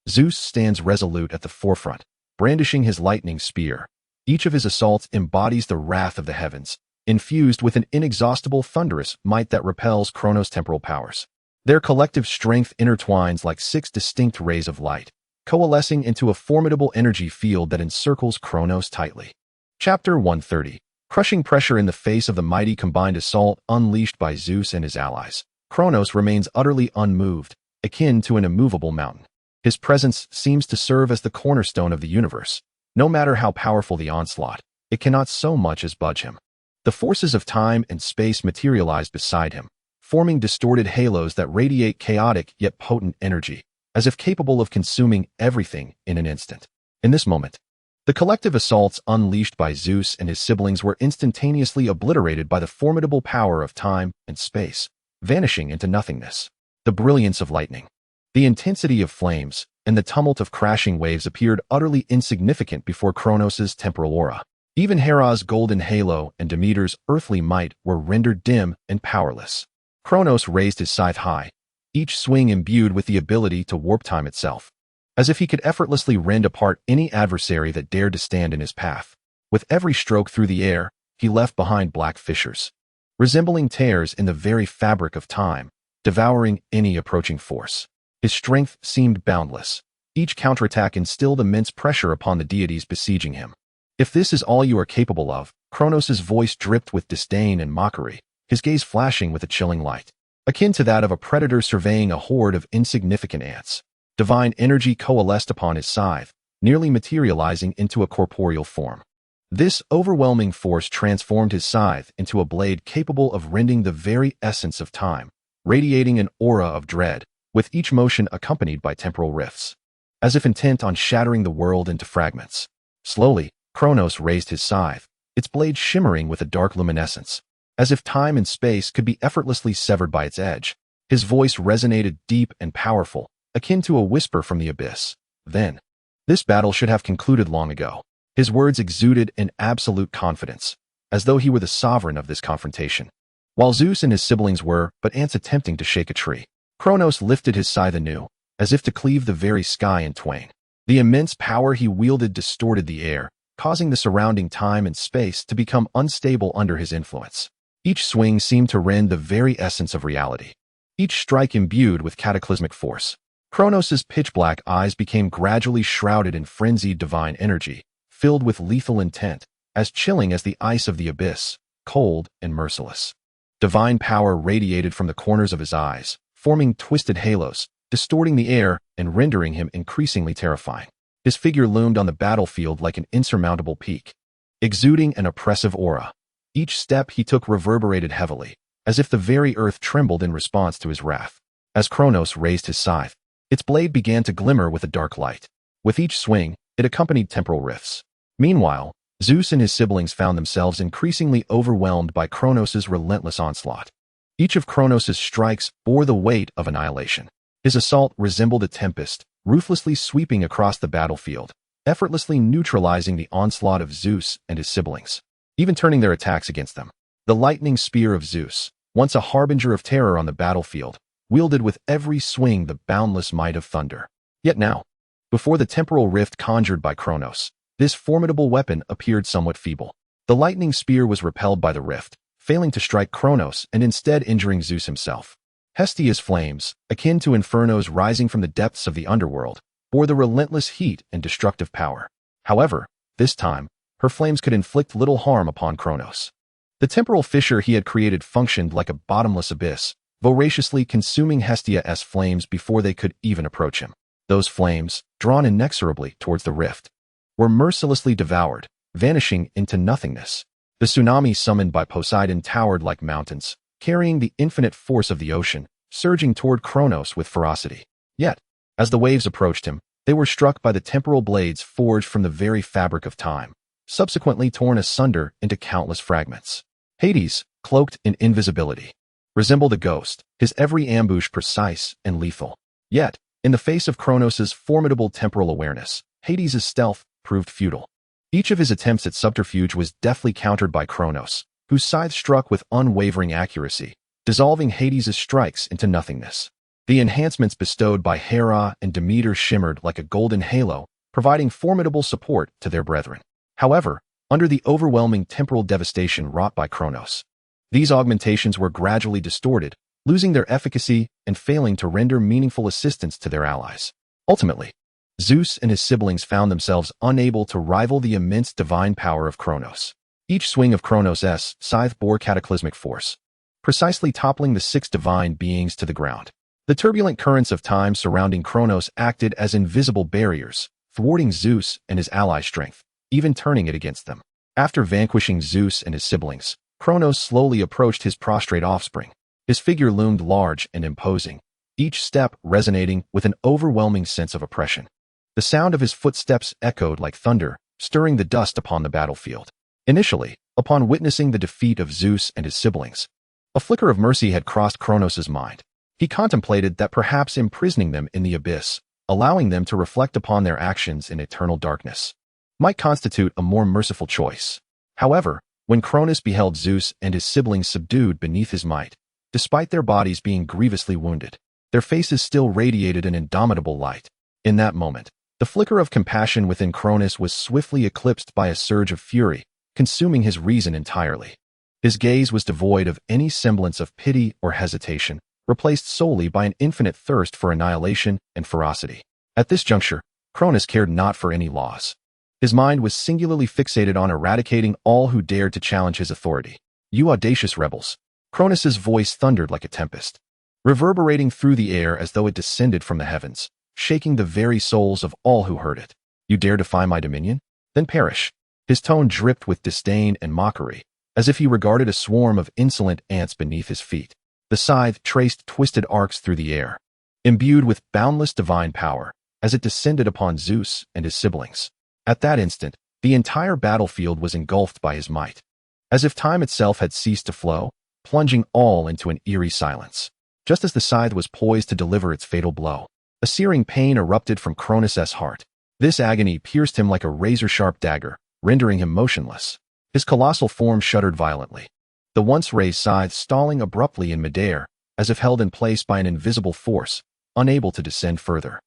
Zeus stands resolute at the forefront, brandishing his lightning spear. Each of his assaults embodies the wrath of the heavens, infused with an inexhaustible thunderous might that repels Kronos' temporal powers. Their collective strength intertwines like 6 distinct rays of light, coalescing into a formidable energy field that encircles Kronos tightly. Chapter 130. Crushing pressure in the face of the mighty combined assault unleashed by Zeus and his allies. Kronos remains utterly unmoved, akin to an immovable mountain. His presence seems to serve as the cornerstone of the universe. No matter how powerful the onslaught, it cannot so much as budge him. The forces of time and space materialize beside him, forming distorted halos that radiate chaotic yet potent energy, as if capable of consuming everything in an instant. In this moment, the collective assaults unleashed by Zeus and his siblings were instantaneously obliterated by the formidable power of time and space, vanishing into nothingness. The brilliance of lightning, the intensity of flames, and the tumult of crashing waves appeared utterly insignificant before Kronos' temporal aura. Even Hera's golden halo and Demeter's earthly might were rendered dim and powerless. Kronos raised his scythe high, each swing imbued with the ability to warp time itself, as if he could effortlessly rend apart any adversary that dared to stand in his path. With every stroke through the air, he left behind black fissures, resembling tears in the very fabric of time, devouring any approaching force. His strength seemed boundless. Each counterattack instilled immense pressure upon the deities besieging him. If this is all you are capable of, Kronos' voice dripped with disdain and mockery, his gaze flashing with a chilling light, akin to that of a predator surveying a horde of insignificant ants. Divine energy coalesced upon his scythe, nearly materializing into a corporeal form. This overwhelming force transformed his scythe into a blade capable of rending the very essence of time, radiating an aura of dread, with each motion accompanied by temporal rifts, as if intent on shattering the world into fragments. Slowly, Kronos raised his scythe, its blade shimmering with a dark luminescence, as if time and space could be effortlessly severed by its edge. His voice resonated deep and powerful, akin to a whisper from the abyss. Then, this battle should have concluded long ago. His words exuded an absolute confidence, as though he were the sovereign of this confrontation. While Zeus and his siblings were but ants attempting to shake a tree, Kronos lifted his scythe anew, as if to cleave the very sky in twain. The immense power he wielded distorted the air, causing the surrounding time and space to become unstable under his influence. Each swing seemed to rend the very essence of reality, each strike imbued with cataclysmic force. Kronos' pitch-black eyes became gradually shrouded in frenzied divine energy, filled with lethal intent, as chilling as the ice of the abyss, cold and merciless. Divine power radiated from the corners of his eyes, forming twisted halos, distorting the air and rendering him increasingly terrifying. His figure loomed on the battlefield like an insurmountable peak, exuding an oppressive aura. Each step he took reverberated heavily, as if the very earth trembled in response to his wrath. As Kronos raised his scythe, its blade began to glimmer with a dark light. With each swing, it accompanied temporal rifts. Meanwhile, Zeus and his siblings found themselves increasingly overwhelmed by Kronos' relentless onslaught. Each of Kronos' strikes bore the weight of annihilation. His assault resembled a tempest, ruthlessly sweeping across the battlefield, effortlessly neutralizing the onslaught of Zeus and his siblings, even turning their attacks against them. The lightning spear of Zeus, once a harbinger of terror on the battlefield, wielded with every swing the boundless might of thunder. Yet now, before the temporal rift conjured by Kronos, this formidable weapon appeared somewhat feeble. The lightning spear was repelled by the rift, failing to strike Kronos and instead injuring Zeus himself. Hestia's flames, akin to infernos rising from the depths of the underworld, bore the relentless heat and destructive power. However, This time, her flames could inflict little harm upon Kronos. The temporal fissure he had created functioned like a bottomless abyss, voraciously consuming Hestia's flames before they could even approach him. Those flames, drawn inexorably towards the rift, were mercilessly devoured, vanishing into nothingness. The tsunami summoned by Poseidon towered like mountains, carrying the infinite force of the ocean, surging toward Kronos with ferocity. Yet, as the waves approached him, they were struck by the temporal blades forged from the very fabric of time, subsequently torn asunder into countless fragments. Hades, cloaked in invisibility, resembled a ghost, his every ambush precise and lethal. Yet, in the face of Kronos' formidable temporal awareness, Hades' stealth proved futile. Each of his attempts at subterfuge was deftly countered by Kronos, whose scythe struck with unwavering accuracy, dissolving Hades' strikes into nothingness. The enhancements bestowed by Hera and Demeter shimmered like a golden halo, providing formidable support to their brethren. However, under the overwhelming temporal devastation wrought by Kronos, these augmentations were gradually distorted, losing their efficacy and failing to render meaningful assistance to their allies. Ultimately, Zeus and his siblings found themselves unable to rival the immense divine power of Kronos. Each swing of Kronos' scythe bore cataclysmic force, precisely toppling the 6 divine beings to the ground. The turbulent currents of time surrounding Kronos acted as invisible barriers, thwarting Zeus and his ally strength, even turning it against them. After vanquishing Zeus and his siblings, Kronos slowly approached his prostrate offspring. His figure loomed large and imposing, each step resonating with an overwhelming sense of oppression. The sound of his footsteps echoed like thunder, stirring the dust upon the battlefield. Initially, upon witnessing the defeat of Zeus and his siblings, a flicker of mercy had crossed Kronos' mind. He contemplated that perhaps imprisoning them in the abyss, allowing them to reflect upon their actions in eternal darkness, might constitute a more merciful choice. However, when Kronos beheld Zeus and his siblings subdued beneath his might, despite their bodies being grievously wounded, their faces still radiated an indomitable light. In that moment, the flicker of compassion within Kronos was swiftly eclipsed by a surge of fury, consuming his reason entirely. His gaze was devoid of any semblance of pity or hesitation, replaced solely by an infinite thirst for annihilation and ferocity. At this juncture, Kronos cared not for any laws. His mind was singularly fixated on eradicating all who dared to challenge his authority. "You audacious rebels!" Kronos' voice thundered like a tempest, reverberating through the air as though it descended from the heavens, shaking the very souls of all who heard it. "You dare defy my dominion? Then perish." His tone dripped with disdain and mockery, as if he regarded a swarm of insolent ants beneath his feet. The scythe traced twisted arcs through the air, imbued with boundless divine power, as it descended upon Zeus and his siblings. At that instant, the entire battlefield was engulfed by his might, as if time itself had ceased to flow, plunging all into an eerie silence. Just as the scythe was poised to deliver its fatal blow, a searing pain erupted from Kronos' heart. This agony pierced him like a razor-sharp dagger, rendering him motionless. His colossal form shuddered violently, the once raised scythe stalling abruptly in midair, as if held in place by an invisible force, unable to descend further.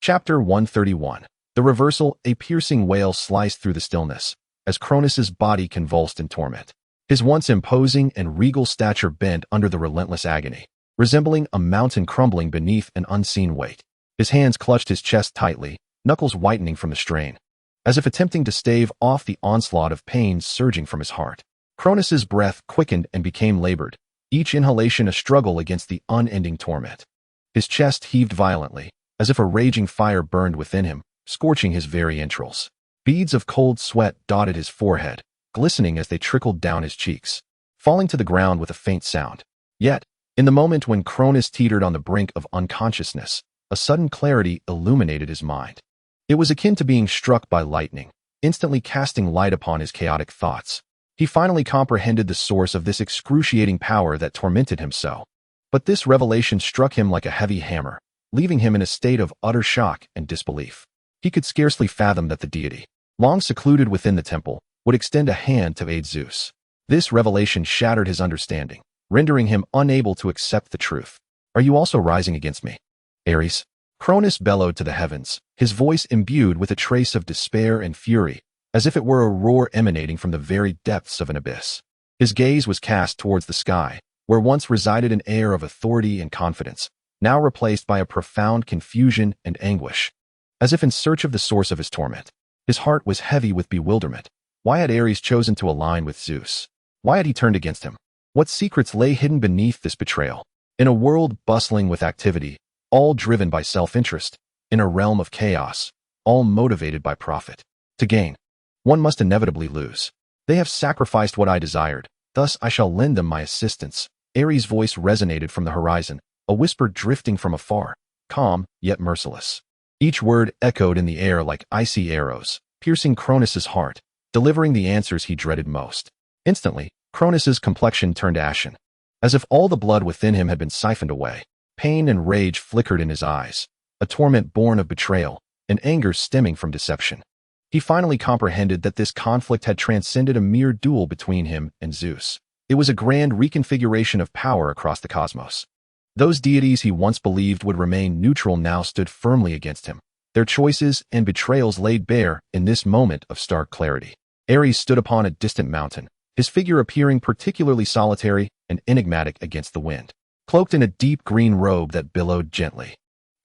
Chapter 131. The Reversal. A piercing wail sliced through the stillness, as Kronos' body convulsed in torment. His once imposing and regal stature bent under the relentless agony, resembling a mountain crumbling beneath an unseen weight. His hands clutched his chest tightly, knuckles whitening from the strain, as if attempting to stave off the onslaught of pain surging from his heart. Kronos' breath quickened and became labored, each inhalation a struggle against the unending torment. His chest heaved violently, as if a raging fire burned within him, scorching his very entrails. Beads of cold sweat dotted his forehead, glistening as they trickled down his cheeks, falling to the ground with a faint sound. Yet, in the moment when Kronos teetered on the brink of unconsciousness, a sudden clarity illuminated his mind. It was akin to being struck by lightning, instantly casting light upon his chaotic thoughts. He finally comprehended the source of this excruciating power that tormented him so. But this revelation struck him like a heavy hammer, leaving him in a state of utter shock and disbelief. He could scarcely fathom that the deity, long secluded within the temple, would extend a hand to aid Zeus. This revelation shattered his understanding, rendering him unable to accept the truth. "Are you also rising against me, Aerys?" Kronos bellowed to the heavens, his voice imbued with a trace of despair and fury, as if it were a roar emanating from the very depths of an abyss. His gaze was cast towards the sky, where once resided an air of authority and confidence, now replaced by a profound confusion and anguish, as if in search of the source of his torment. His heart was heavy with bewilderment. Why had Aerys chosen to align with Zeus? Why had he turned against him? What secrets lay hidden beneath this betrayal? In a world bustling with activity, all driven by self-interest, in a realm of chaos, all motivated by profit. To gain, one must inevitably lose. They have sacrificed what I desired, thus I shall lend them my assistance. Aerys' voice resonated from the horizon, a whisper drifting from afar, calm yet merciless. Each word echoed in the air like icy arrows, piercing Cronus' heart, delivering the answers he dreaded most. Instantly, Cronus' complexion turned ashen, as if all the blood within him had been siphoned away. Pain and rage flickered in his eyes, a torment born of betrayal, and anger stemming from deception. He finally comprehended that this conflict had transcended a mere duel between him and Zeus. It was a grand reconfiguration of power across the cosmos. Those deities he once believed would remain neutral now stood firmly against him, their choices and betrayals laid bare in this moment of stark clarity. Aerys stood upon a distant mountain, his figure appearing particularly solitary and enigmatic against the wind, cloaked in a deep green robe that billowed gently.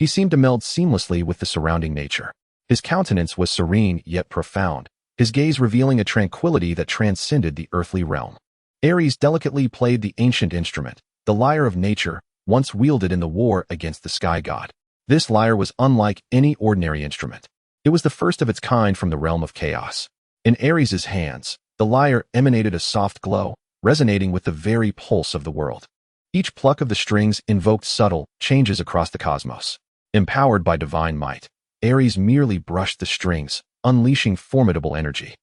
He seemed to meld seamlessly with the surrounding nature. His countenance was serene yet profound, his gaze revealing a tranquility that transcended the earthly realm. Aerys delicately played the ancient instrument, the lyre of nature, once wielded in the war against the sky god. This lyre was unlike any ordinary instrument. It was the first of its kind from the realm of chaos. In Aerys' hands, the lyre emanated a soft glow, resonating with the very pulse of the world. Each pluck of the strings invoked subtle changes across the cosmos. Empowered by divine might, Aerys merely brushed the strings, unleashing formidable energy.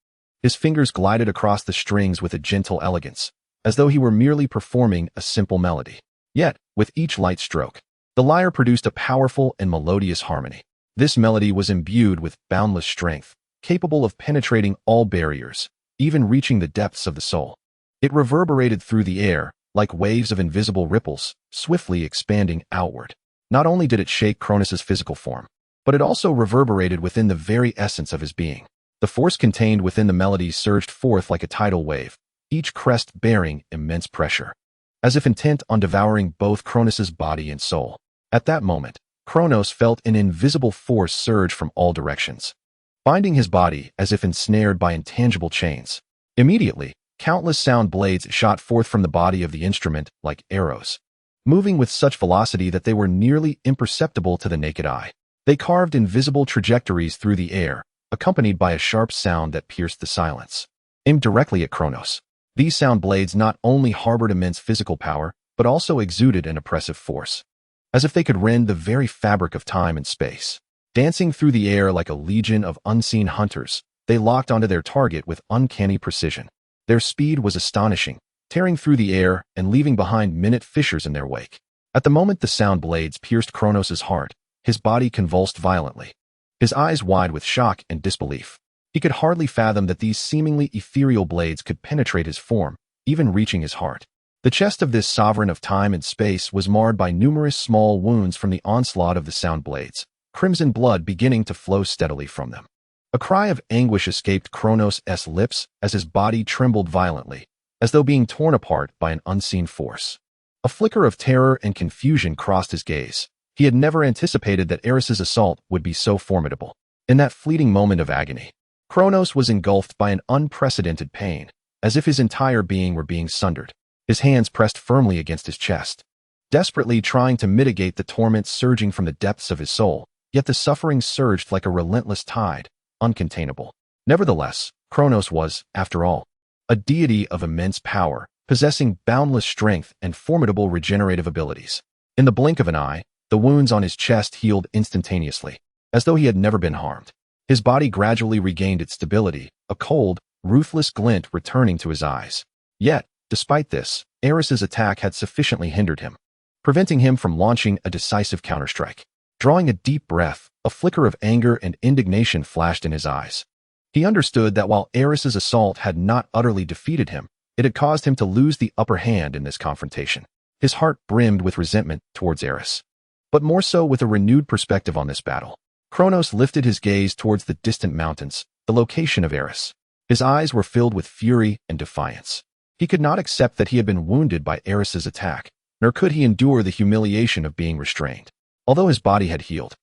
His fingers glided across the strings with a gentle elegance, as though he were merely performing a simple melody. Yet, with each light stroke, the lyre produced a powerful and melodious harmony. This melody was imbued with boundless strength, capable of penetrating all barriers, even reaching the depths of the soul. It reverberated through the air, like waves of invisible ripples, swiftly expanding outward. Not only did it shake Cronus' physical form, but it also reverberated within the very essence of his being. The force contained within the melody surged forth like a tidal wave, each crest bearing immense pressure, as if intent on devouring both Cronus' body and soul. At that moment, Cronos felt an invisible force surge from all directions, binding his body as if ensnared by intangible chains. Immediately, countless sound blades shot forth from the body of the instrument like arrows, moving with such velocity that they were nearly imperceptible to the naked eye. They carved invisible trajectories through the air, accompanied by a sharp sound that pierced the silence. Aimed directly at Cronos, these sound blades not only harbored immense physical power, but also exuded an oppressive force, as if they could rend the very fabric of time and space. Dancing through the air like a legion of unseen hunters, they locked onto their target with uncanny precision. Their speed was astonishing, tearing through the air and leaving behind minute fissures in their wake. At the moment the sound blades pierced Cronos' heart, his body convulsed violently, his eyes wide with shock and disbelief. He could hardly fathom that these seemingly ethereal blades could penetrate his form, even reaching his heart. The chest of this sovereign of time and space was marred by numerous small wounds from the onslaught of the sound blades, crimson blood beginning to flow steadily from them. A cry of anguish escaped Cronos' lips as his body trembled violently, as though being torn apart by an unseen force. A flicker of terror and confusion crossed his gaze. He had never anticipated that Aerys' assault would be so formidable. In that fleeting moment of agony, Cronos was engulfed by an unprecedented pain, as if his entire being were being sundered. His hands pressed firmly against his chest, desperately trying to mitigate the torment surging from the depths of his soul, yet the suffering surged like a relentless tide, uncontainable. Nevertheless, Cronos was, after all, a deity of immense power, possessing boundless strength and formidable regenerative abilities. In the blink of an eye, the wounds on his chest healed instantaneously, as though he had never been harmed. His body gradually regained its stability, a cold, ruthless glint returning to his eyes. Yet, despite this, Aerys' attack had sufficiently hindered him, preventing him from launching a decisive counterstrike. Drawing a deep breath, a flicker of anger and indignation flashed in his eyes. He understood that while Aerys' assault had not utterly defeated him, it had caused him to lose the upper hand in this confrontation. His heart brimmed with resentment towards Aerys, but more so with a renewed perspective on this battle. Cronos lifted his gaze towards the distant mountains, the location of Aerys. His eyes were filled with fury and defiance. He could not accept that he had been wounded by Aerys' attack, nor could he endure the humiliation of being restrained. Although his body had healed,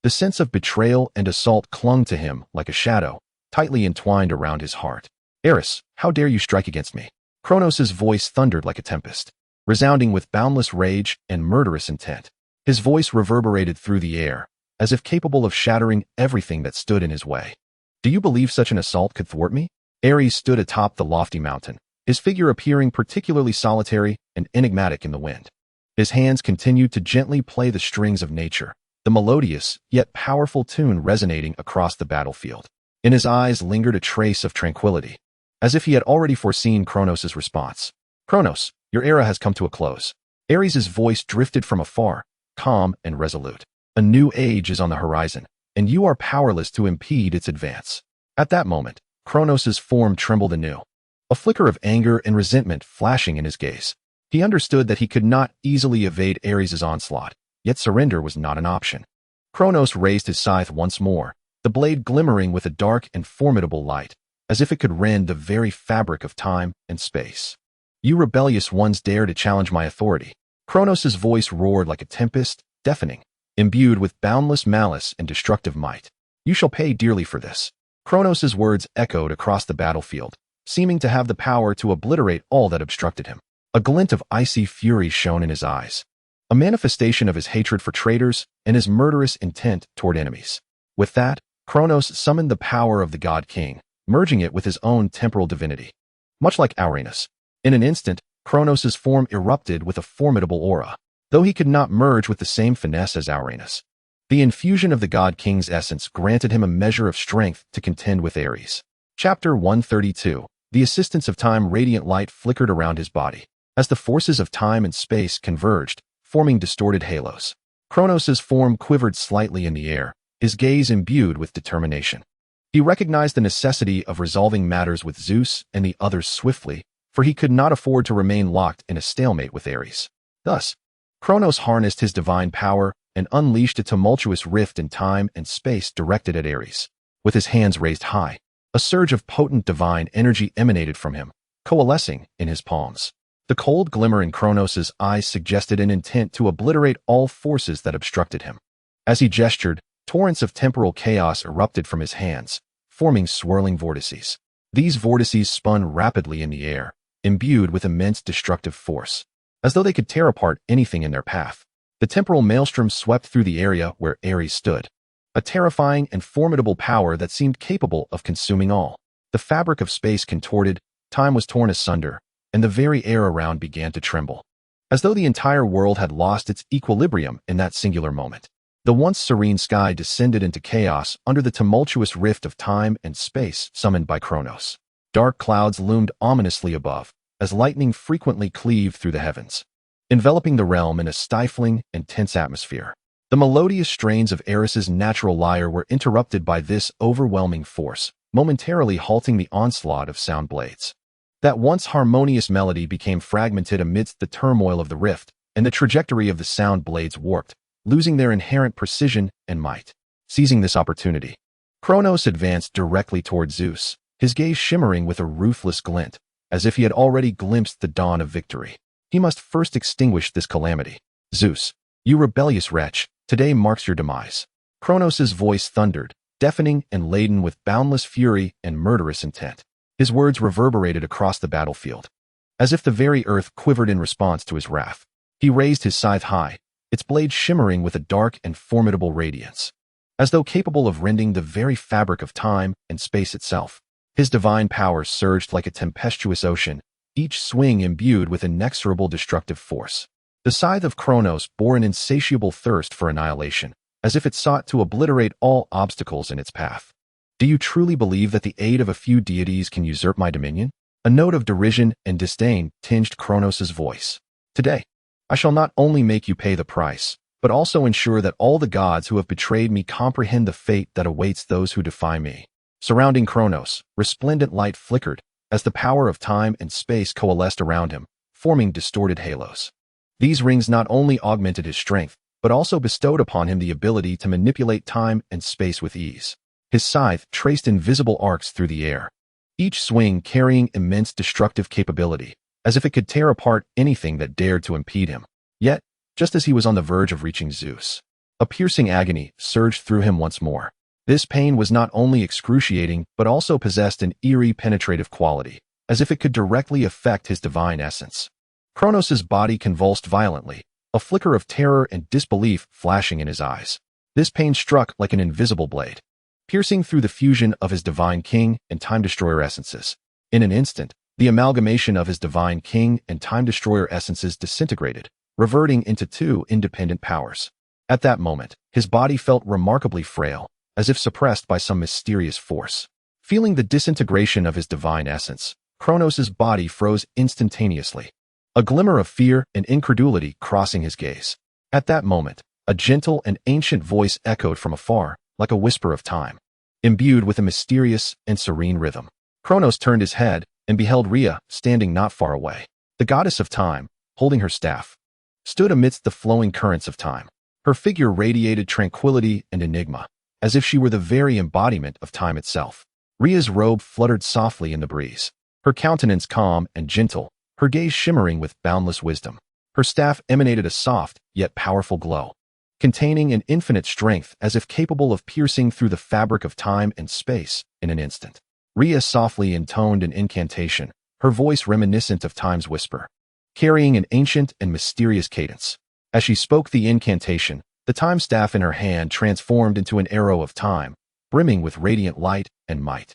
the sense of betrayal and assault clung to him like a shadow, tightly entwined around his heart. "Aerys, how dare you strike against me?" Kronos' voice thundered like a tempest, resounding with boundless rage and murderous intent. His voice reverberated through the air, as if capable of shattering everything that stood in his way. "Do you believe such an assault could thwart me?" Aerys stood atop the lofty mountain, his figure appearing particularly solitary and enigmatic in the wind. His hands continued to gently play the strings of nature, the melodious yet powerful tune resonating across the battlefield. In his eyes lingered a trace of tranquility, as if he had already foreseen Kronos' response. "Kronos, your era has come to a close." Aerys' voice drifted from afar, calm and resolute. "A new age is on the horizon, and you are powerless to impede its advance." At that moment, Kronos' form trembled anew, a flicker of anger and resentment flashing in his gaze. He understood that he could not easily evade Aerys' onslaught, yet surrender was not an option. Kronos raised his scythe once more, the blade glimmering with a dark and formidable light, as if it could rend the very fabric of time and space. "You rebellious ones dare to challenge my authority." Kronos' voice roared like a tempest, deafening, imbued with boundless malice and destructive might. "You shall pay dearly for this." Kronos' words echoed across the battlefield, seeming to have the power to obliterate all that obstructed him. A glint of icy fury shone in his eyes, a manifestation of his hatred for traitors and his murderous intent toward enemies. With that, Kronos summoned the power of the God King, merging it with his own temporal divinity. Much like Uranus, in an instant, Kronos' form erupted with a formidable aura, though he could not merge with the same finesse as Uranus. The infusion of the God King's essence granted him a measure of strength to contend with Aerys. Chapter 132. The assistance of time. Radiant light flickered around his body, as the forces of time and space converged, forming distorted halos. Kronos' form quivered slightly in the air, his gaze imbued with determination. He recognized the necessity of resolving matters with Zeus and the others swiftly, for he could not afford to remain locked in a stalemate with Aerys. Thus, Kronos harnessed his divine power and unleashed a tumultuous rift in time and space directed at Aerys. With his hands raised high, a surge of potent divine energy emanated from him, coalescing in his palms. The cold glimmer in Kronos' eyes suggested an intent to obliterate all forces that obstructed him. As he gestured, torrents of temporal chaos erupted from his hands, forming swirling vortices. These vortices spun rapidly in the air, imbued with immense destructive force, as though they could tear apart anything in their path. The temporal maelstrom swept through the area where Aerys stood, a terrifying and formidable power that seemed capable of consuming all. The fabric of space contorted, time was torn asunder, and the very air around began to tremble, as though the entire world had lost its equilibrium in that singular moment. The once serene sky descended into chaos under the tumultuous rift of time and space summoned by Kronos. Dark clouds loomed ominously above, as lightning frequently cleaved through the heavens, enveloping the realm in a stifling and tense atmosphere. The melodious strains of Aerys' natural lyre were interrupted by this overwhelming force, momentarily halting the onslaught of sound blades. That once harmonious melody became fragmented amidst the turmoil of the rift, and the trajectory of the sound blades warped, losing their inherent precision and might. Seizing this opportunity, Kronos advanced directly toward Zeus, his gaze shimmering with a ruthless glint, as if he had already glimpsed the dawn of victory. He must first extinguish this calamity. "Zeus, you rebellious wretch, today marks your demise." Kronos' voice thundered, deafening and laden with boundless fury and murderous intent. His words reverberated across the battlefield, as if the very earth quivered in response to his wrath. He raised his scythe high, its blade shimmering with a dark and formidable radiance, as though capable of rending the very fabric of time and space itself. His divine power surged like a tempestuous ocean, each swing imbued with inexorable destructive force. The scythe of Kronos bore an insatiable thirst for annihilation, as if it sought to obliterate all obstacles in its path. "Do you truly believe that the aid of a few deities can usurp my dominion?" A note of derision and disdain tinged Kronos' voice. "Today, I shall not only make you pay the price, but also ensure that all the gods who have betrayed me comprehend the fate that awaits those who defy me." Surrounding Kronos, resplendent light flickered, as the power of time and space coalesced around him, forming distorted halos. These rings not only augmented his strength, but also bestowed upon him the ability to manipulate time and space with ease. His scythe traced invisible arcs through the air, each swing carrying immense destructive capability, as if it could tear apart anything that dared to impede him. Yet, just as he was on the verge of reaching Zeus, a piercing agony surged through him once more. This pain was not only excruciating but also possessed an eerie penetrative quality, as if it could directly affect his divine essence. Kronos' body convulsed violently, a flicker of terror and disbelief flashing in his eyes. This pain struck like an invisible blade, piercing through the fusion of his divine king and time-destroyer essences. In an instant, the amalgamation of his divine king and time-destroyer essences disintegrated, reverting into two independent powers. At that moment, his body felt remarkably frail, as if suppressed by some mysterious force. Feeling the disintegration of his divine essence, Kronos' body froze instantaneously, a glimmer of fear and incredulity crossing his gaze. At that moment, a gentle and ancient voice echoed from afar, like a whisper of time, imbued with a mysterious and serene rhythm. Kronos turned his head and beheld Rhea standing not far away. The goddess of time, holding her staff, stood amidst the flowing currents of time. Her figure radiated tranquility and enigma, as if she were the very embodiment of time itself. Rhea's robe fluttered softly in the breeze, her countenance calm and gentle, her gaze shimmering with boundless wisdom. Her staff emanated a soft, yet powerful glow, containing an infinite strength as if capable of piercing through the fabric of time and space in an instant. Rhea softly intoned an incantation, her voice reminiscent of time's whisper, carrying an ancient and mysterious cadence. As she spoke the incantation, the time staff in her hand transformed into an arrow of time, brimming with radiant light and might,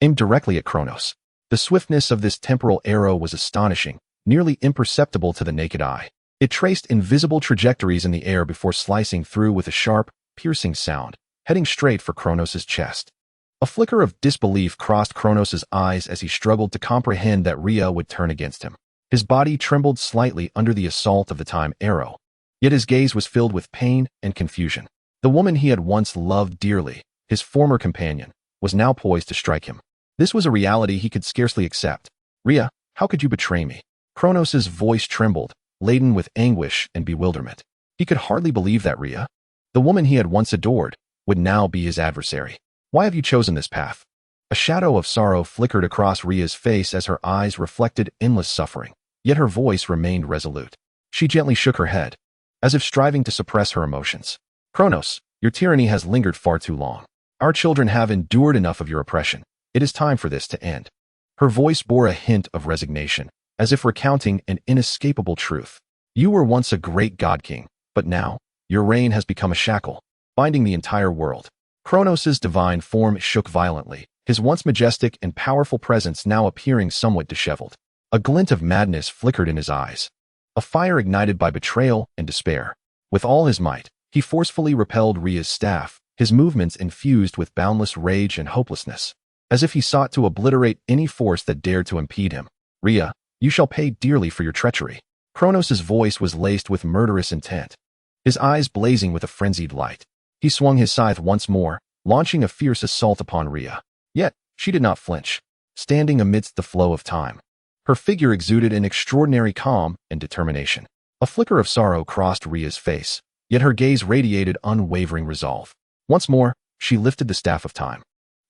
aimed directly at Kronos. The swiftness of this temporal arrow was astonishing, nearly imperceptible to the naked eye. It traced invisible trajectories in the air before slicing through with a sharp, piercing sound, heading straight for Kronos' chest. A flicker of disbelief crossed Kronos' eyes as he struggled to comprehend that Rhea would turn against him. His body trembled slightly under the assault of the time arrow, yet his gaze was filled with pain and confusion. The woman he had once loved dearly, his former companion, was now poised to strike him. This was a reality he could scarcely accept. Rhea, how could you betray me? Kronos' voice trembled, laden with anguish and bewilderment. He could hardly believe that Rhea, the woman he had once adored, would now be his adversary. Why have you chosen this path? A shadow of sorrow flickered across Rhea's face as her eyes reflected endless suffering, yet her voice remained resolute. She gently shook her head, as if striving to suppress her emotions. Kronos, your tyranny has lingered far too long. Our children have endured enough of your oppression. It is time for this to end. Her voice bore a hint of resignation, as if recounting an inescapable truth. You were once a great god-king, but now, your reign has become a shackle, binding the entire world. Kronos' divine form shook violently, his once majestic and powerful presence now appearing somewhat disheveled. A glint of madness flickered in his eyes, a fire ignited by betrayal and despair. With all his might, he forcefully repelled Rhea's staff, his movements infused with boundless rage and hopelessness, as if he sought to obliterate any force that dared to impede him. Rhea, you shall pay dearly for your treachery. Kronos' voice was laced with murderous intent, his eyes blazing with a frenzied light. He swung his scythe once more, launching a fierce assault upon Rhea. Yet, she did not flinch, standing amidst the flow of time. Her figure exuded an extraordinary calm and determination. A flicker of sorrow crossed Rhea's face, yet her gaze radiated unwavering resolve. Once more, she lifted the staff of time,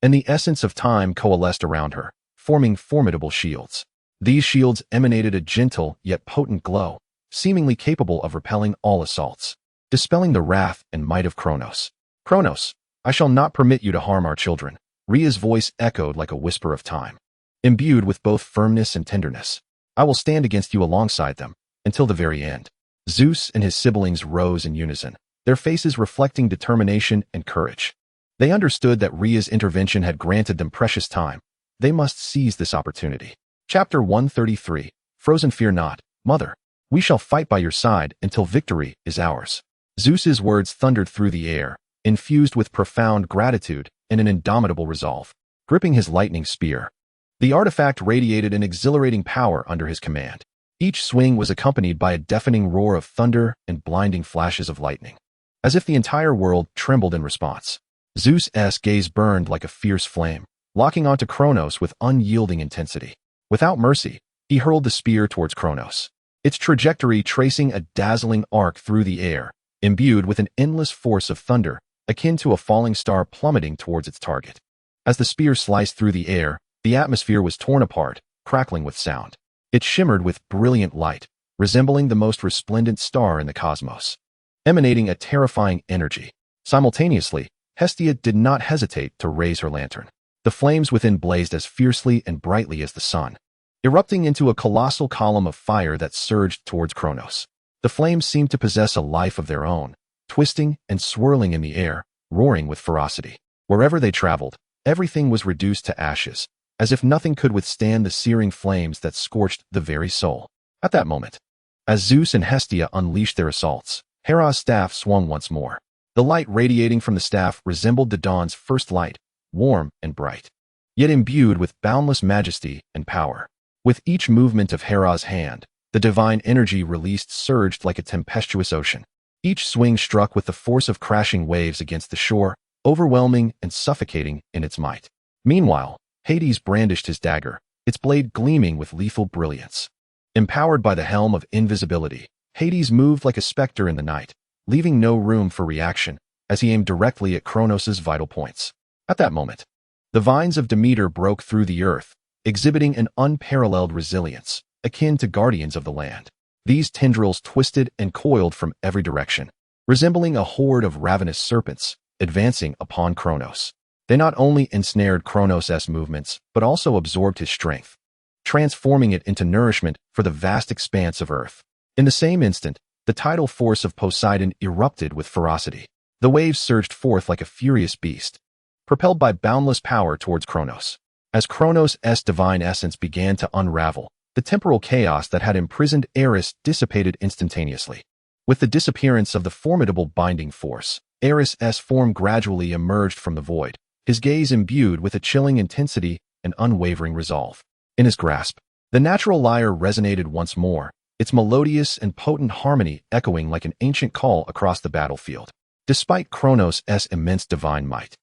and the essence of time coalesced around her, forming formidable shields. These shields emanated a gentle yet potent glow, seemingly capable of repelling all assaults, dispelling the wrath and might of Kronos. Kronos, I shall not permit you to harm our children. Rhea's voice echoed like a whisper of time, imbued with both firmness and tenderness. I will stand against you alongside them, until the very end. Zeus and his siblings rose in unison, their faces reflecting determination and courage. They understood that Rhea's intervention had granted them precious time. They must seize this opportunity. Chapter 133, Frozen. Fear not, Mother. We shall fight by your side until victory is ours. Zeus's words thundered through the air, infused with profound gratitude and an indomitable resolve. Gripping his lightning spear, the artifact radiated an exhilarating power under his command. Each swing was accompanied by a deafening roar of thunder and blinding flashes of lightning, as if the entire world trembled in response. Zeus's gaze burned like a fierce flame, locking onto Kronos with unyielding intensity. Without mercy, he hurled the spear towards Kronos, its trajectory tracing a dazzling arc through the air, imbued with an endless force of thunder, akin to a falling star plummeting towards its target. As the spear sliced through the air, the atmosphere was torn apart, crackling with sound. It shimmered with brilliant light, resembling the most resplendent star in the cosmos, emanating a terrifying energy. Simultaneously, Hestia did not hesitate to raise her lantern. The flames within blazed as fiercely and brightly as the sun, erupting into a colossal column of fire that surged towards Kronos. The flames seemed to possess a life of their own, twisting and swirling in the air, roaring with ferocity. Wherever they traveled, everything was reduced to ashes, as if nothing could withstand the searing flames that scorched the very soul. At that moment, as Zeus and Hestia unleashed their assaults, Hera's staff swung once more. The light radiating from the staff resembled the dawn's first light, warm and bright, yet imbued with boundless majesty and power. With each movement of Hera's hand, the divine energy released surged like a tempestuous ocean. Each swing struck with the force of crashing waves against the shore, overwhelming and suffocating in its might. Meanwhile, Hades brandished his dagger, its blade gleaming with lethal brilliance. Empowered by the helm of invisibility, Hades moved like a specter in the night, leaving no room for reaction as he aimed directly at Kronos' vital points. At that moment, the vines of Demeter broke through the earth, exhibiting an unparalleled resilience, akin to guardians of the land. These tendrils twisted and coiled from every direction, resembling a horde of ravenous serpents, advancing upon Kronos. They not only ensnared Kronos' movements, but also absorbed his strength, transforming it into nourishment for the vast expanse of earth. In the same instant, the tidal force of Poseidon erupted with ferocity. The waves surged forth like a furious beast, propelled by boundless power towards Kronos. As Kronos' divine essence began to unravel, the temporal chaos that had imprisoned Aerys dissipated instantaneously. With the disappearance of the formidable binding force, Aerys' form gradually emerged from the void, his gaze imbued with a chilling intensity and unwavering resolve. In his grasp, the natural lyre resonated once more, its melodious and potent harmony echoing like an ancient call across the battlefield. Despite Kronos' immense divine might,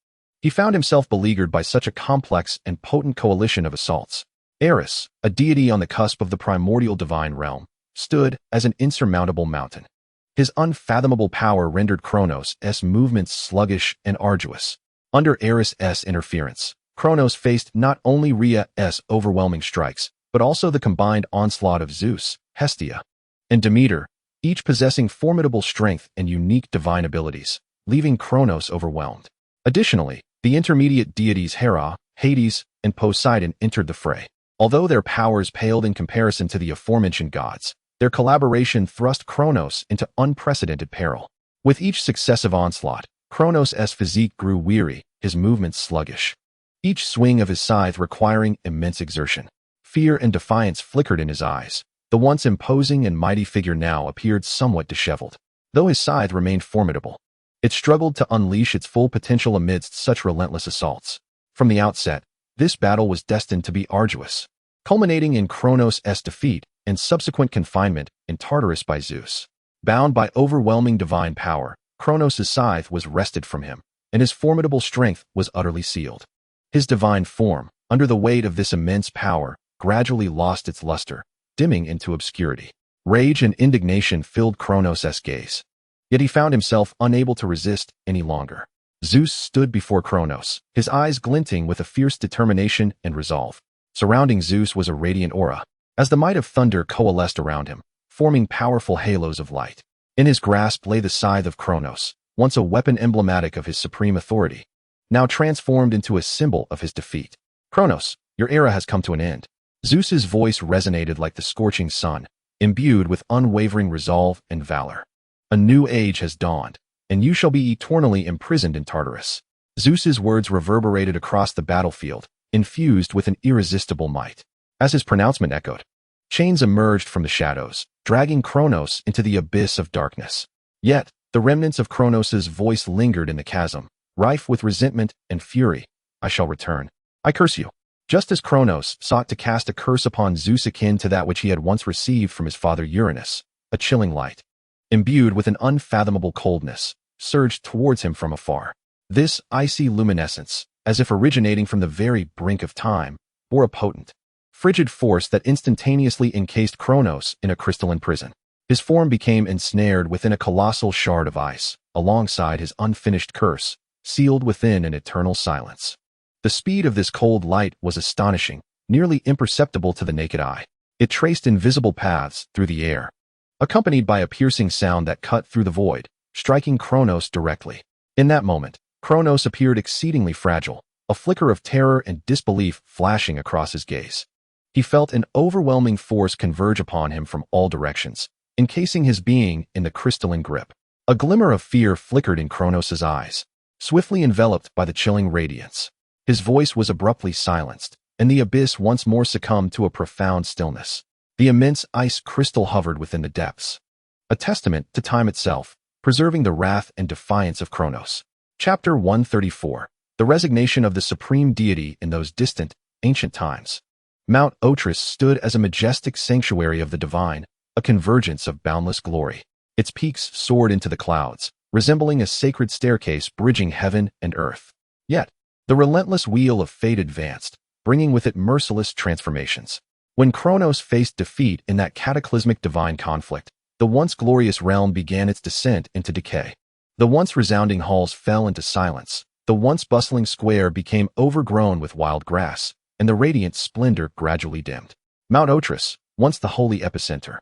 he found himself beleaguered by such a complex and potent coalition of assaults. Aerys, a deity on the cusp of the primordial divine realm, stood as an insurmountable mountain. His unfathomable power rendered Kronos' movements sluggish and arduous. Under Aerys' interference, Kronos faced not only Rhea's overwhelming strikes, but also the combined onslaught of Zeus, Hestia, and Demeter, each possessing formidable strength and unique divine abilities, leaving Kronos overwhelmed. Additionally, the intermediate deities Hera, Hades, and Poseidon entered the fray. Although their powers paled in comparison to the aforementioned gods, their collaboration thrust Kronos into unprecedented peril. With each successive onslaught, Kronos' physique grew weary, his movements sluggish, each swing of his scythe requiring immense exertion. Fear and defiance flickered in his eyes. The once imposing and mighty figure now appeared somewhat disheveled. Though his scythe remained formidable, it struggled to unleash its full potential amidst such relentless assaults. From the outset, this battle was destined to be arduous, culminating in Kronos' defeat and subsequent confinement in Tartarus by Zeus. Bound by overwhelming divine power, Kronos' scythe was wrested from him, and his formidable strength was utterly sealed. His divine form, under the weight of this immense power, gradually lost its luster, dimming into obscurity. Rage and indignation filled Kronos' gaze, yet he found himself unable to resist any longer. Zeus stood before Kronos, his eyes glinting with a fierce determination and resolve. Surrounding Zeus was a radiant aura, as the might of thunder coalesced around him, forming powerful halos of light. In his grasp lay the scythe of Kronos, once a weapon emblematic of his supreme authority, now transformed into a symbol of his defeat. Kronos, your era has come to an end. Zeus's voice resonated like the scorching sun, imbued with unwavering resolve and valor. A new age has dawned, and you shall be eternally imprisoned in Tartarus. Zeus's words reverberated across the battlefield, infused with an irresistible might. As his pronouncement echoed, chains emerged from the shadows, dragging Kronos into the abyss of darkness. Yet, the remnants of Kronos' voice lingered in the chasm, rife with resentment and fury. I shall return. I curse you. Just as Kronos sought to cast a curse upon Zeus akin to that which he had once received from his father Uranus, a chilling light, imbued with an unfathomable coldness, surged towards him from afar. This icy luminescence, as if originating from the very brink of time, bore a potent, frigid force that instantaneously encased Kronos in a crystalline prison. His form became ensnared within a colossal shard of ice, alongside his unfinished curse, sealed within an eternal silence. The speed of this cold light was astonishing, nearly imperceptible to the naked eye. It traced invisible paths through the air, accompanied by a piercing sound that cut through the void, striking Kronos directly. In that moment, Kronos appeared exceedingly fragile, a flicker of terror and disbelief flashing across his gaze. He felt an overwhelming force converge upon him from all directions, encasing his being in the crystalline grip. A glimmer of fear flickered in Kronos' eyes, swiftly enveloped by the chilling radiance. His voice was abruptly silenced, and the abyss once more succumbed to a profound stillness. The immense ice crystal hovered within the depths, a testament to time itself, preserving the wrath and defiance of Kronos. Chapter 134. The Resignation of the Supreme Deity in Those Distant, Ancient Times. Mount Otris stood as a majestic sanctuary of the divine, a convergence of boundless glory. Its peaks soared into the clouds, resembling a sacred staircase bridging heaven and earth. Yet, the relentless wheel of fate advanced, bringing with it merciless transformations. When Kronos faced defeat in that cataclysmic divine conflict, the once glorious realm began its descent into decay. The once resounding halls fell into silence, the once bustling square became overgrown with wild grass, and the radiant splendor gradually dimmed. Mount Otris, once the holy epicenter,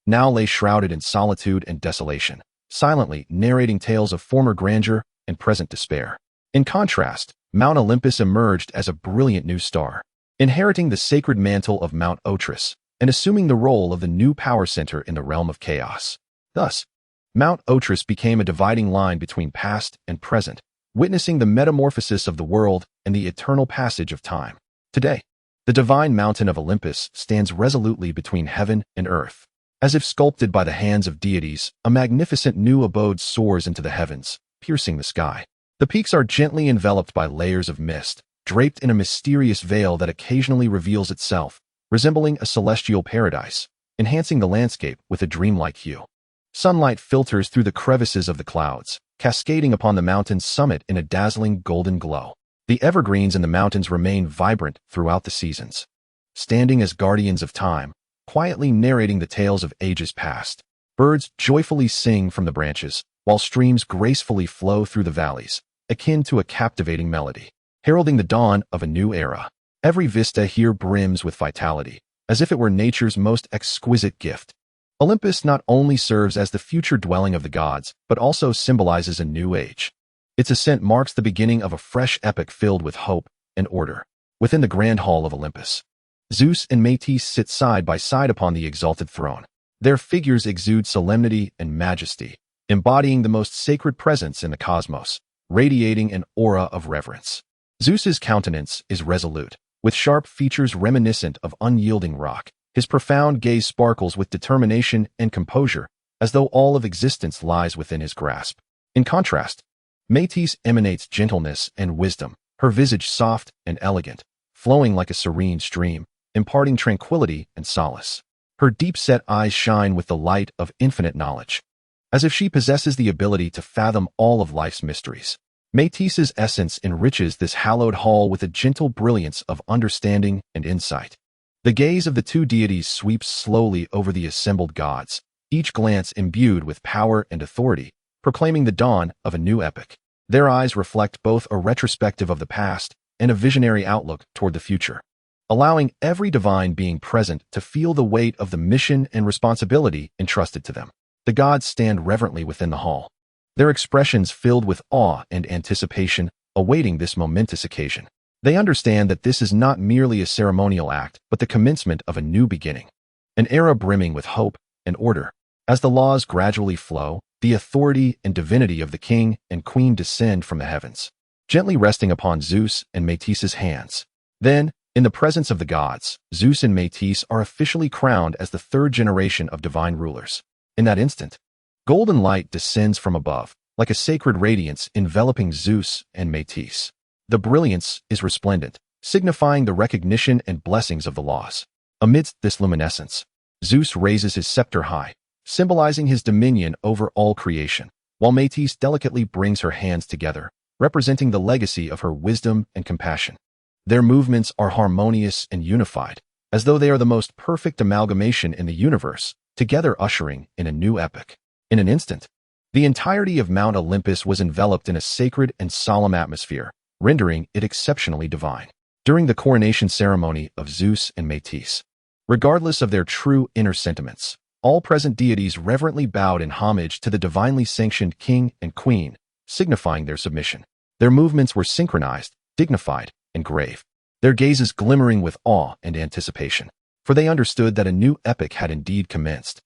now lay shrouded in solitude and desolation, silently narrating tales of former grandeur and present despair. In contrast, Mount Olympus emerged as a brilliant new star, inheriting the sacred mantle of Mount Otris and assuming the role of the new power center in the realm of chaos. Thus, Mount Otris became a dividing line between past and present, witnessing the metamorphosis of the world and the eternal passage of time. Today, the divine mountain of Olympus stands resolutely between heaven and earth. As if sculpted by the hands of deities, a magnificent new abode soars into the heavens, piercing the sky. The peaks are gently enveloped by layers of mist, draped in a mysterious veil that occasionally reveals itself, resembling a celestial paradise, enhancing the landscape with a dreamlike hue. Sunlight filters through the crevices of the clouds, cascading upon the mountain's summit in a dazzling golden glow. The evergreens in the mountains remain vibrant throughout the seasons, standing as guardians of time, quietly narrating the tales of ages past. Birds joyfully sing from the branches, while streams gracefully flow through the valleys, akin to a captivating melody, heralding the dawn of a new era. Every vista here brims with vitality, as if it were nature's most exquisite gift. Olympus not only serves as the future dwelling of the gods, but also symbolizes a new age. Its ascent marks the beginning of a fresh epoch filled with hope and order. Within the grand hall of Olympus, Zeus and Metis sit side by side upon the exalted throne. Their figures exude solemnity and majesty, embodying the most sacred presence in the cosmos, radiating an aura of reverence. Zeus's countenance is resolute, with sharp features reminiscent of unyielding rock. His profound gaze sparkles with determination and composure, as though all of existence lies within his grasp. In contrast, Metis emanates gentleness and wisdom, her visage soft and elegant, flowing like a serene stream, imparting tranquility and solace. Her deep-set eyes shine with the light of infinite knowledge, as if she possesses the ability to fathom all of life's mysteries. Metis's essence enriches this hallowed hall with a gentle brilliance of understanding and insight. The gaze of the two deities sweeps slowly over the assembled gods, each glance imbued with power and authority, proclaiming the dawn of a new epoch. Their eyes reflect both a retrospective of the past and a visionary outlook toward the future, allowing every divine being present to feel the weight of the mission and responsibility entrusted to them. The gods stand reverently within the hall, their expressions filled with awe and anticipation, awaiting this momentous occasion. They understand that this is not merely a ceremonial act, but the commencement of a new beginning, an era brimming with hope and order. As the laws gradually flow, the authority and divinity of the king and queen descend from the heavens, gently resting upon Zeus and Metis's hands. Then, in the presence of the gods, Zeus and Metis are officially crowned as the third generation of divine rulers. In that instant, golden light descends from above, like a sacred radiance enveloping Zeus and Metis. The brilliance is resplendent, signifying the recognition and blessings of the laws. Amidst this luminescence, Zeus raises his scepter high, symbolizing his dominion over all creation, while Metis delicately brings her hands together, representing the legacy of her wisdom and compassion. Their movements are harmonious and unified, as though they are the most perfect amalgamation in the universe, together ushering in a new epoch. In an instant, the entirety of Mount Olympus was enveloped in a sacred and solemn atmosphere, rendering it exceptionally divine. During the coronation ceremony of Zeus and Metis, regardless of their true inner sentiments, all present deities reverently bowed in homage to the divinely sanctioned king and queen, signifying their submission. Their movements were synchronized, dignified, and grave, their gazes glimmering with awe and anticipation, for they understood that a new epoch had indeed commenced,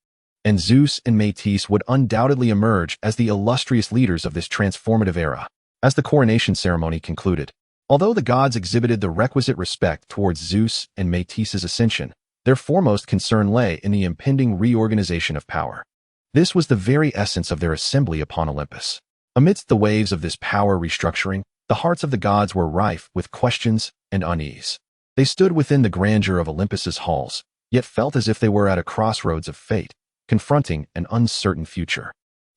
and Zeus and Métis would undoubtedly emerge as the illustrious leaders of this transformative era. As the coronation ceremony concluded, although the gods exhibited the requisite respect towards Zeus and Métis' ascension, their foremost concern lay in the impending reorganization of power. This was the very essence of their assembly upon Olympus. Amidst the waves of this power restructuring, the hearts of the gods were rife with questions and unease. They stood within the grandeur of Olympus's halls, yet felt as if they were at a crossroads of fate, confronting an uncertain future.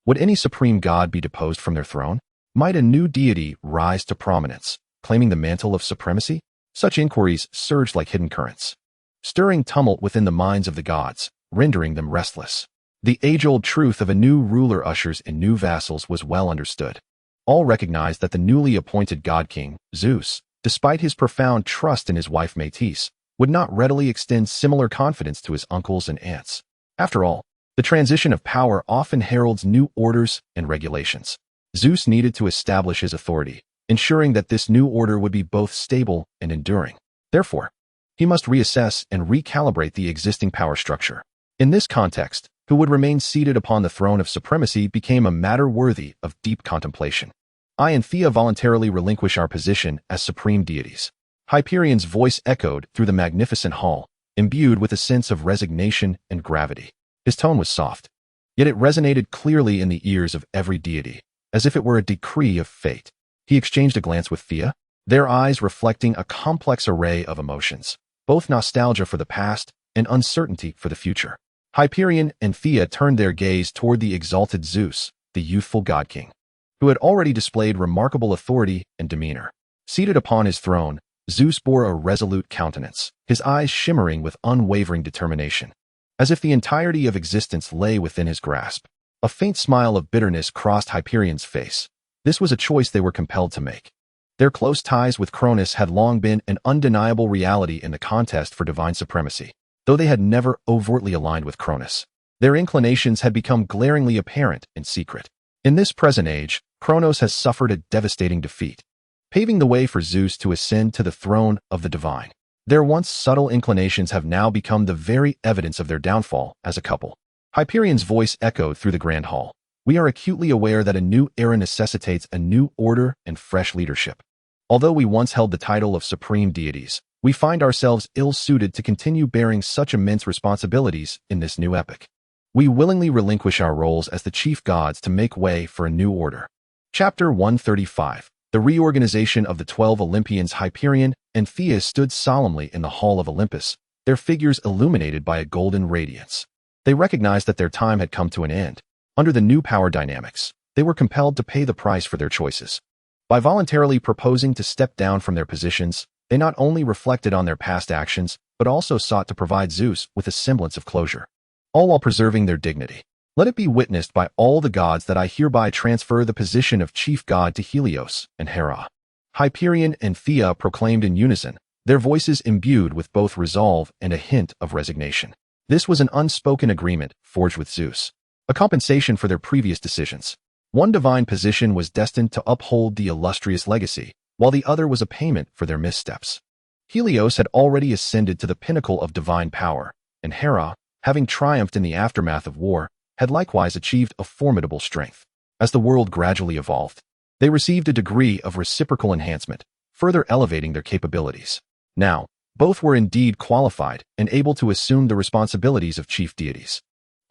Would any supreme god be deposed from their throne? Might a new deity rise to prominence, claiming the mantle of supremacy? Such inquiries surged like hidden currents, stirring tumult within the minds of the gods, rendering them restless. The age-old truth of a new ruler ushers in new vassals was well understood. All recognized that the newly appointed god-king, Zeus, despite his profound trust in his wife Métis, would not readily extend similar confidence to his uncles and aunts. After all, the transition of power often heralds new orders and regulations. Zeus needed to establish his authority, ensuring that this new order would be both stable and enduring. Therefore, he must reassess and recalibrate the existing power structure. In this context, who would remain seated upon the throne of supremacy became a matter worthy of deep contemplation. I and Thea voluntarily relinquish our position as supreme deities. Hyperion's voice echoed through the magnificent hall, imbued with a sense of resignation and gravity. His tone was soft, yet it resonated clearly in the ears of every deity, as if it were a decree of fate. He exchanged a glance with Thea, their eyes reflecting a complex array of emotions, both nostalgia for the past and uncertainty for the future. Hyperion and Thea turned their gaze toward the exalted Zeus, the youthful god-king, who had already displayed remarkable authority and demeanor. Seated upon his throne, Zeus bore a resolute countenance, his eyes shimmering with unwavering determination, as if the entirety of existence lay within his grasp. A faint smile of bitterness crossed Hyperion's face. This was a choice they were compelled to make. Their close ties with Cronus had long been an undeniable reality in the contest for divine supremacy. Though they had never overtly aligned with Cronus, their inclinations had become glaringly apparent in secret. In this present age, Cronos has suffered a devastating defeat, paving the way for Zeus to ascend to the throne of the divine. Their once subtle inclinations have now become the very evidence of their downfall as a couple. Hyperion's voice echoed through the grand hall. We are acutely aware that a new era necessitates a new order and fresh leadership. Although we once held the title of supreme deities, we find ourselves ill-suited to continue bearing such immense responsibilities in this new epoch. We willingly relinquish our roles as the chief gods to make way for a new order. Chapter 135. The reorganization of the 12 Olympians. Hyperion and Thea stood solemnly in the hall of Olympus, their figures illuminated by a golden radiance. They recognized that their time had come to an end. Under the new power dynamics, they were compelled to pay the price for their choices. By voluntarily proposing to step down from their positions, they not only reflected on their past actions, but also sought to provide Zeus with a semblance of closure, all while preserving their dignity. Let it be witnessed by all the gods that I hereby transfer the position of chief god to Helios and Hera. Hyperion and Thea proclaimed in unison, their voices imbued with both resolve and a hint of resignation. This was an unspoken agreement forged with Zeus, a compensation for their previous decisions. One divine position was destined to uphold the illustrious legacy, while the other was a payment for their missteps. Helios had already ascended to the pinnacle of divine power, and Hera, having triumphed in the aftermath of war, had likewise achieved a formidable strength. As the world gradually evolved, they received a degree of reciprocal enhancement, further elevating their capabilities. Now, both were indeed qualified and able to assume the responsibilities of chief deities.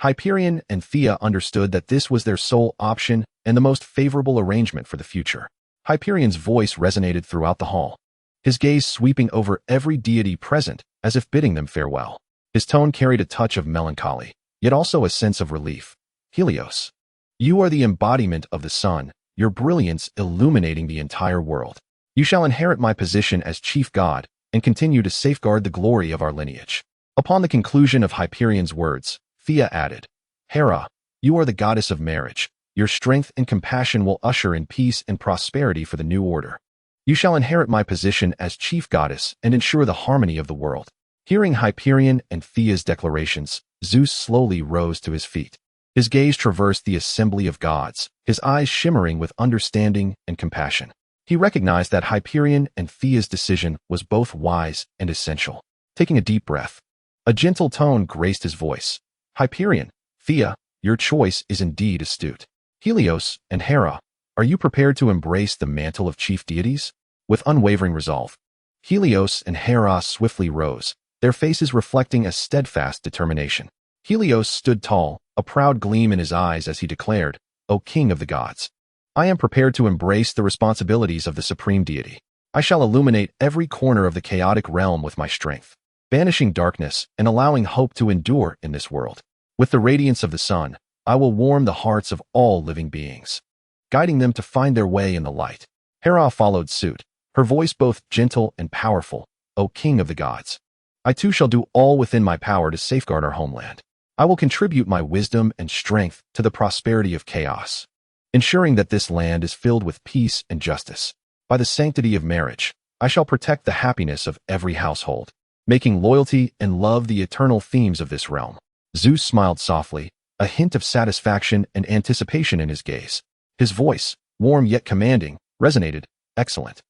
Hyperion and Thea understood that this was their sole option and the most favorable arrangement for the future. Hyperion's voice resonated throughout the hall, his gaze sweeping over every deity present as if bidding them farewell. His tone carried a touch of melancholy, yet also a sense of relief. Helios, you are the embodiment of the sun, your brilliance illuminating the entire world. You shall inherit my position as chief god and continue to safeguard the glory of our lineage. Upon the conclusion of Hyperion's words, Thea added, Hera, you are the goddess of marriage. Your strength and compassion will usher in peace and prosperity for the new order. You shall inherit my position as chief goddess and ensure the harmony of the world. Hearing Hyperion and Thea's declarations, Zeus slowly rose to his feet. His gaze traversed the assembly of gods, his eyes shimmering with understanding and compassion. He recognized that Hyperion and Thea's decision was both wise and essential. Taking a deep breath, a gentle tone graced his voice. Hyperion, Thea, your choice is indeed astute. Helios and Hera, are you prepared to embrace the mantle of chief deities? With unwavering resolve, Helios and Hera swiftly rose, their faces reflecting a steadfast determination. Helios stood tall, a proud gleam in his eyes as he declared, O King of the gods, I am prepared to embrace the responsibilities of the supreme deity. I shall illuminate every corner of the chaotic realm with my strength, banishing darkness and allowing hope to endure in this world. With the radiance of the sun, I will warm the hearts of all living beings, guiding them to find their way in the light. Hera followed suit, her voice both gentle and powerful. O King of the gods, I too shall do all within my power to safeguard our homeland. I will contribute my wisdom and strength to the prosperity of chaos, ensuring that this land is filled with peace and justice. By the sanctity of marriage, I shall protect the happiness of every household, making loyalty and love the eternal themes of this realm. Zeus smiled softly, a hint of satisfaction and anticipation in his gaze. His voice, warm yet commanding, resonated. Excellent.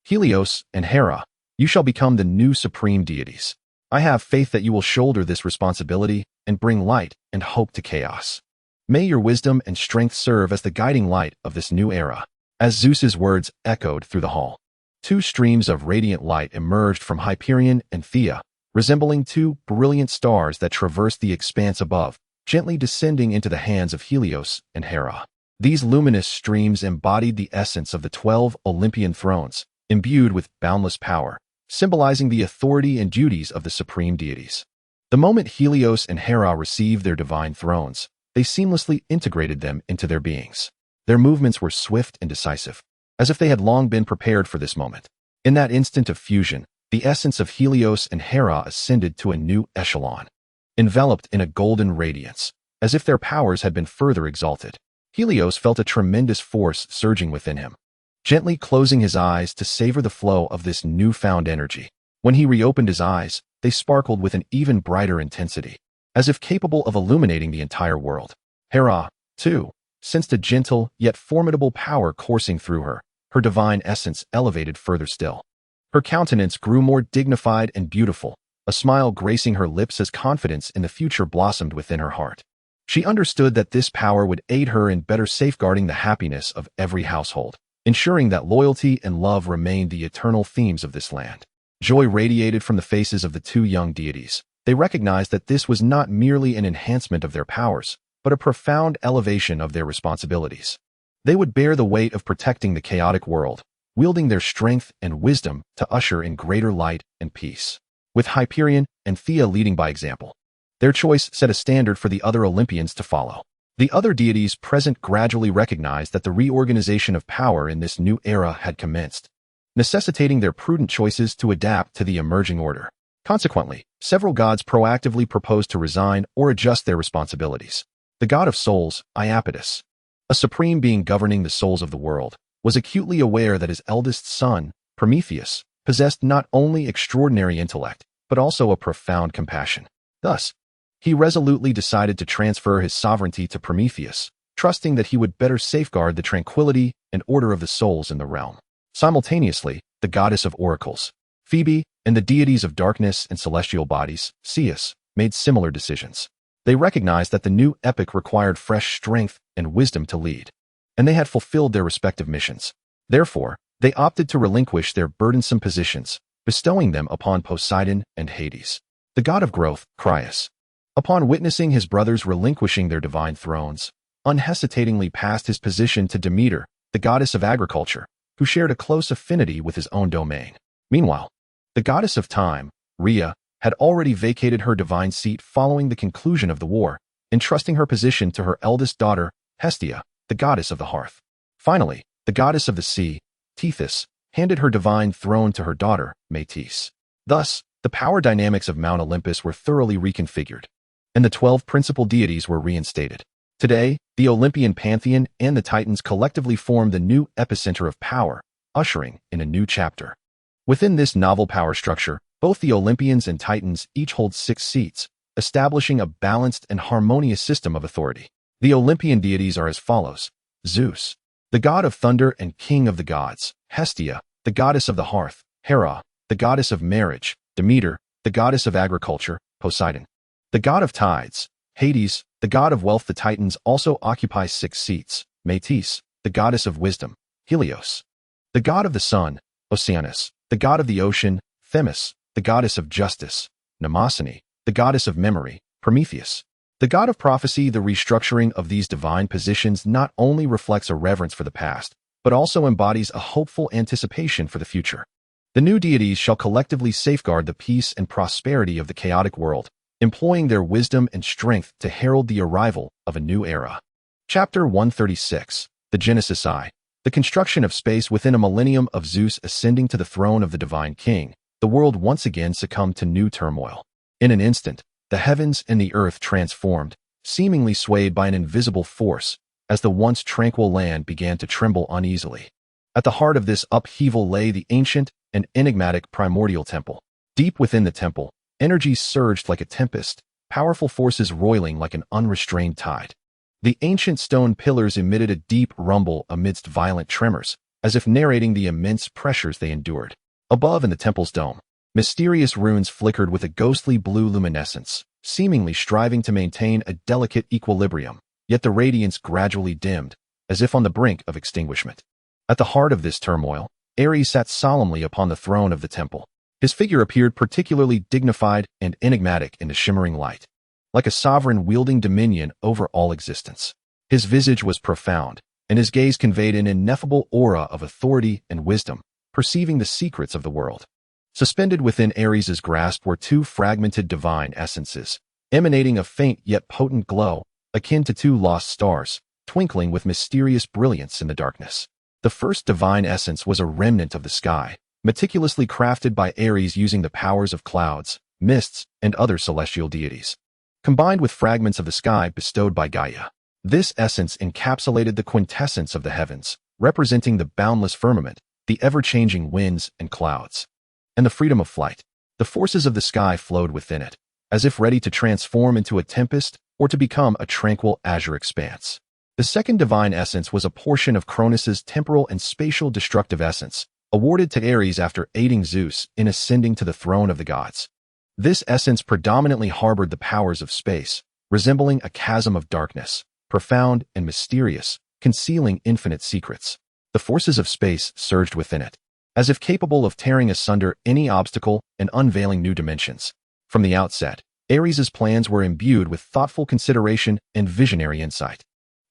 Helios and Hera, you shall become the new supreme deities. I have faith that you will shoulder this responsibility and bring light and hope to chaos. May your wisdom and strength serve as the guiding light of this new era. As Zeus's words echoed through the hall, two streams of radiant light emerged from Hyperion and Thea, resembling two brilliant stars that traversed the expanse above, gently descending into the hands of Helios and Hera. These luminous streams embodied the essence of the 12 Olympian thrones, imbued with boundless power, symbolizing the authority and duties of the supreme deities. The moment Helios and Hera received their divine thrones, they seamlessly integrated them into their beings. Their movements were swift and decisive, as if they had long been prepared for this moment. In that instant of fusion, the essence of Helios and Hera ascended to a new echelon, enveloped in a golden radiance, as if their powers had been further exalted. Helios felt a tremendous force surging within him, gently closing his eyes to savor the flow of this newfound energy. When he reopened his eyes, they sparkled with an even brighter intensity, as if capable of illuminating the entire world. Hera, too, sensed a gentle yet formidable power coursing through her, her divine essence elevated further still. Her countenance grew more dignified and beautiful, a smile gracing her lips as confidence in the future blossomed within her heart. She understood that this power would aid her in better safeguarding the happiness of every household, ensuring that loyalty and love remained the eternal themes of this land. Joy radiated from the faces of the two young deities. They recognized that this was not merely an enhancement of their powers, but a profound elevation of their responsibilities. They would bear the weight of protecting the chaotic world, wielding their strength and wisdom to usher in greater light and peace. With Hyperion and Thea leading by example, their choice set a standard for the other Olympians to follow. The other deities present gradually recognized that the reorganization of power in this new era had commenced, necessitating their prudent choices to adapt to the emerging order. Consequently, several gods proactively proposed to resign or adjust their responsibilities. The god of souls, Iapetus, a supreme being governing the souls of the world, was acutely aware that his eldest son, Prometheus, possessed not only extraordinary intellect, but also a profound compassion. Thus, he resolutely decided to transfer his sovereignty to Prometheus, trusting that he would better safeguard the tranquility and order of the souls in the realm. Simultaneously, the goddess of oracles, Phoebe, and the deities of darkness and celestial bodies, Ceus, made similar decisions. They recognized that the new epic required fresh strength and wisdom to lead, and they had fulfilled their respective missions. Therefore, they opted to relinquish their burdensome positions, bestowing them upon Poseidon and Hades. The god of growth, Crius, upon witnessing his brothers relinquishing their divine thrones, unhesitatingly passed his position to Demeter, the goddess of agriculture, who shared a close affinity with his own domain. Meanwhile, the goddess of time, Rhea, had already vacated her divine seat following the conclusion of the war, entrusting her position to her eldest daughter, Hestia, the goddess of the hearth. Finally, the goddess of the sea, Tethys, handed her divine throne to her daughter, Metis. Thus, the power dynamics of Mount Olympus were thoroughly reconfigured, and the 12 principal deities were reinstated. Today, the Olympian pantheon and the Titans collectively form the new epicenter of power, ushering in a new chapter. Within this novel power structure, both the Olympians and Titans each hold 6 seats, establishing a balanced and harmonious system of authority. The Olympian deities are as follows: Zeus, the god of thunder and king of the gods; Hestia, the goddess of the hearth; Hera, the goddess of marriage; Demeter, the goddess of agriculture; Poseidon, the god of tides; Hades, the god of wealth. The Titans also occupy 6 seats: Metis, the goddess of wisdom; Helios, the god of the sun; Oceanus, the god of the ocean; Themis, the goddess of justice; Mnemosyne, the goddess of memory; Prometheus, the god of prophecy. The restructuring of these divine positions not only reflects a reverence for the past, but also embodies a hopeful anticipation for the future. The new deities shall collectively safeguard the peace and prosperity of the chaotic world, employing their wisdom and strength to herald the arrival of a new era. Chapter 136. The Genesis I. The construction of space. Within a millennium of Zeus ascending to the throne of the divine king, the world once again succumbed to new turmoil. In an instant, the heavens and the earth transformed, seemingly swayed by an invisible force, as the once tranquil land began to tremble uneasily. At the heart of this upheaval lay the ancient and enigmatic primordial temple. Deep within the temple, energy surged like a tempest, powerful forces roiling like an unrestrained tide. The ancient stone pillars emitted a deep rumble amidst violent tremors, as if narrating the immense pressures they endured. Above in the temple's dome, mysterious runes flickered with a ghostly blue luminescence, seemingly striving to maintain a delicate equilibrium, yet the radiance gradually dimmed, as if on the brink of extinguishment. At the heart of this turmoil, Aerys sat solemnly upon the throne of the temple. His figure appeared particularly dignified and enigmatic in the shimmering light, like a sovereign wielding dominion over all existence. His visage was profound, and his gaze conveyed an ineffable aura of authority and wisdom, perceiving the secrets of the world. Suspended within Aerys' grasp were 2 fragmented divine essences, emanating a faint yet potent glow, akin to 2 lost stars, twinkling with mysterious brilliance in the darkness. The first divine essence was a remnant of the sky, meticulously crafted by Aerys using the powers of clouds, mists, and other celestial deities, combined with fragments of the sky bestowed by Gaia. This essence encapsulated the quintessence of the heavens, representing the boundless firmament, the ever-changing winds and clouds, and the freedom of flight. The forces of the sky flowed within it, as if ready to transform into a tempest or to become a tranquil azure expanse. The second divine essence was a portion of Cronus' temporal and spatial destructive essence, awarded to Aerys after aiding Zeus in ascending to the throne of the gods. This essence predominantly harbored the powers of space, resembling a chasm of darkness, profound and mysterious, concealing infinite secrets. The forces of space surged within it, as if capable of tearing asunder any obstacle and unveiling new dimensions. From the outset, Aerys' plans were imbued with thoughtful consideration and visionary insight.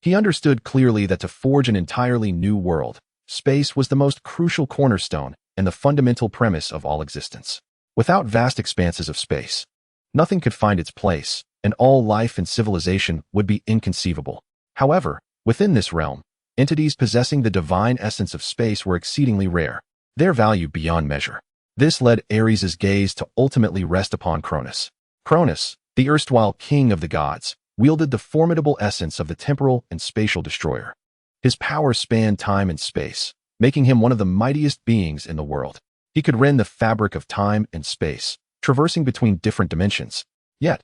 He understood clearly that to forge an entirely new world, space was the most crucial cornerstone and the fundamental premise of all existence. Without vast expanses of space, nothing could find its place, and all life and civilization would be inconceivable. However, within this realm, entities possessing the divine essence of space were exceedingly rare, their value beyond measure. This led Aerys' gaze to ultimately rest upon Cronus. Cronus, the erstwhile king of the gods, wielded the formidable essence of the temporal and spatial destroyer. His power spanned time and space, making him one of the mightiest beings in the world. He could rend the fabric of time and space, traversing between different dimensions. Yet,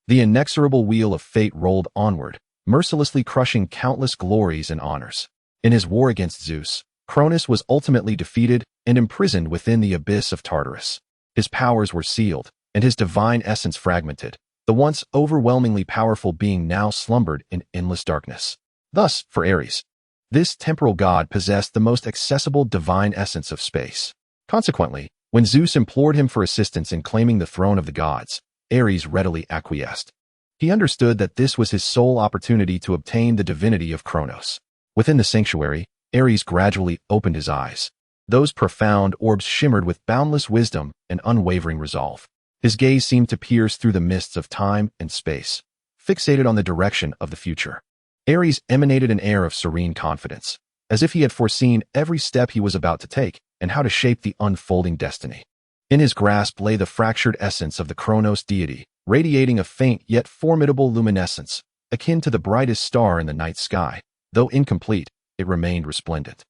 the inexorable wheel of fate rolled onward, mercilessly crushing countless glories and honors. In his war against Zeus, Cronus was ultimately defeated and imprisoned within the abyss of Tartarus. His powers were sealed, and his divine essence fragmented. The once overwhelmingly powerful being now slumbered in endless darkness. Thus, for Aerys, this temporal god possessed the most accessible divine essence of space. Consequently, when Zeus implored him for assistance in claiming the throne of the gods, Aerys readily acquiesced. He understood that this was his sole opportunity to obtain the divinity of Kronos. Within the sanctuary, Aerys gradually opened his eyes. Those profound orbs shimmered with boundless wisdom and unwavering resolve. His gaze seemed to pierce through the mists of time and space, fixated on the direction of the future. Aerys emanated an air of serene confidence, as if he had foreseen every step he was about to take and how to shape the unfolding destiny. In his grasp lay the fractured essence of the Kronos deity, radiating a faint yet formidable luminescence, akin to the brightest star in the night sky. Though incomplete, it remained resplendent.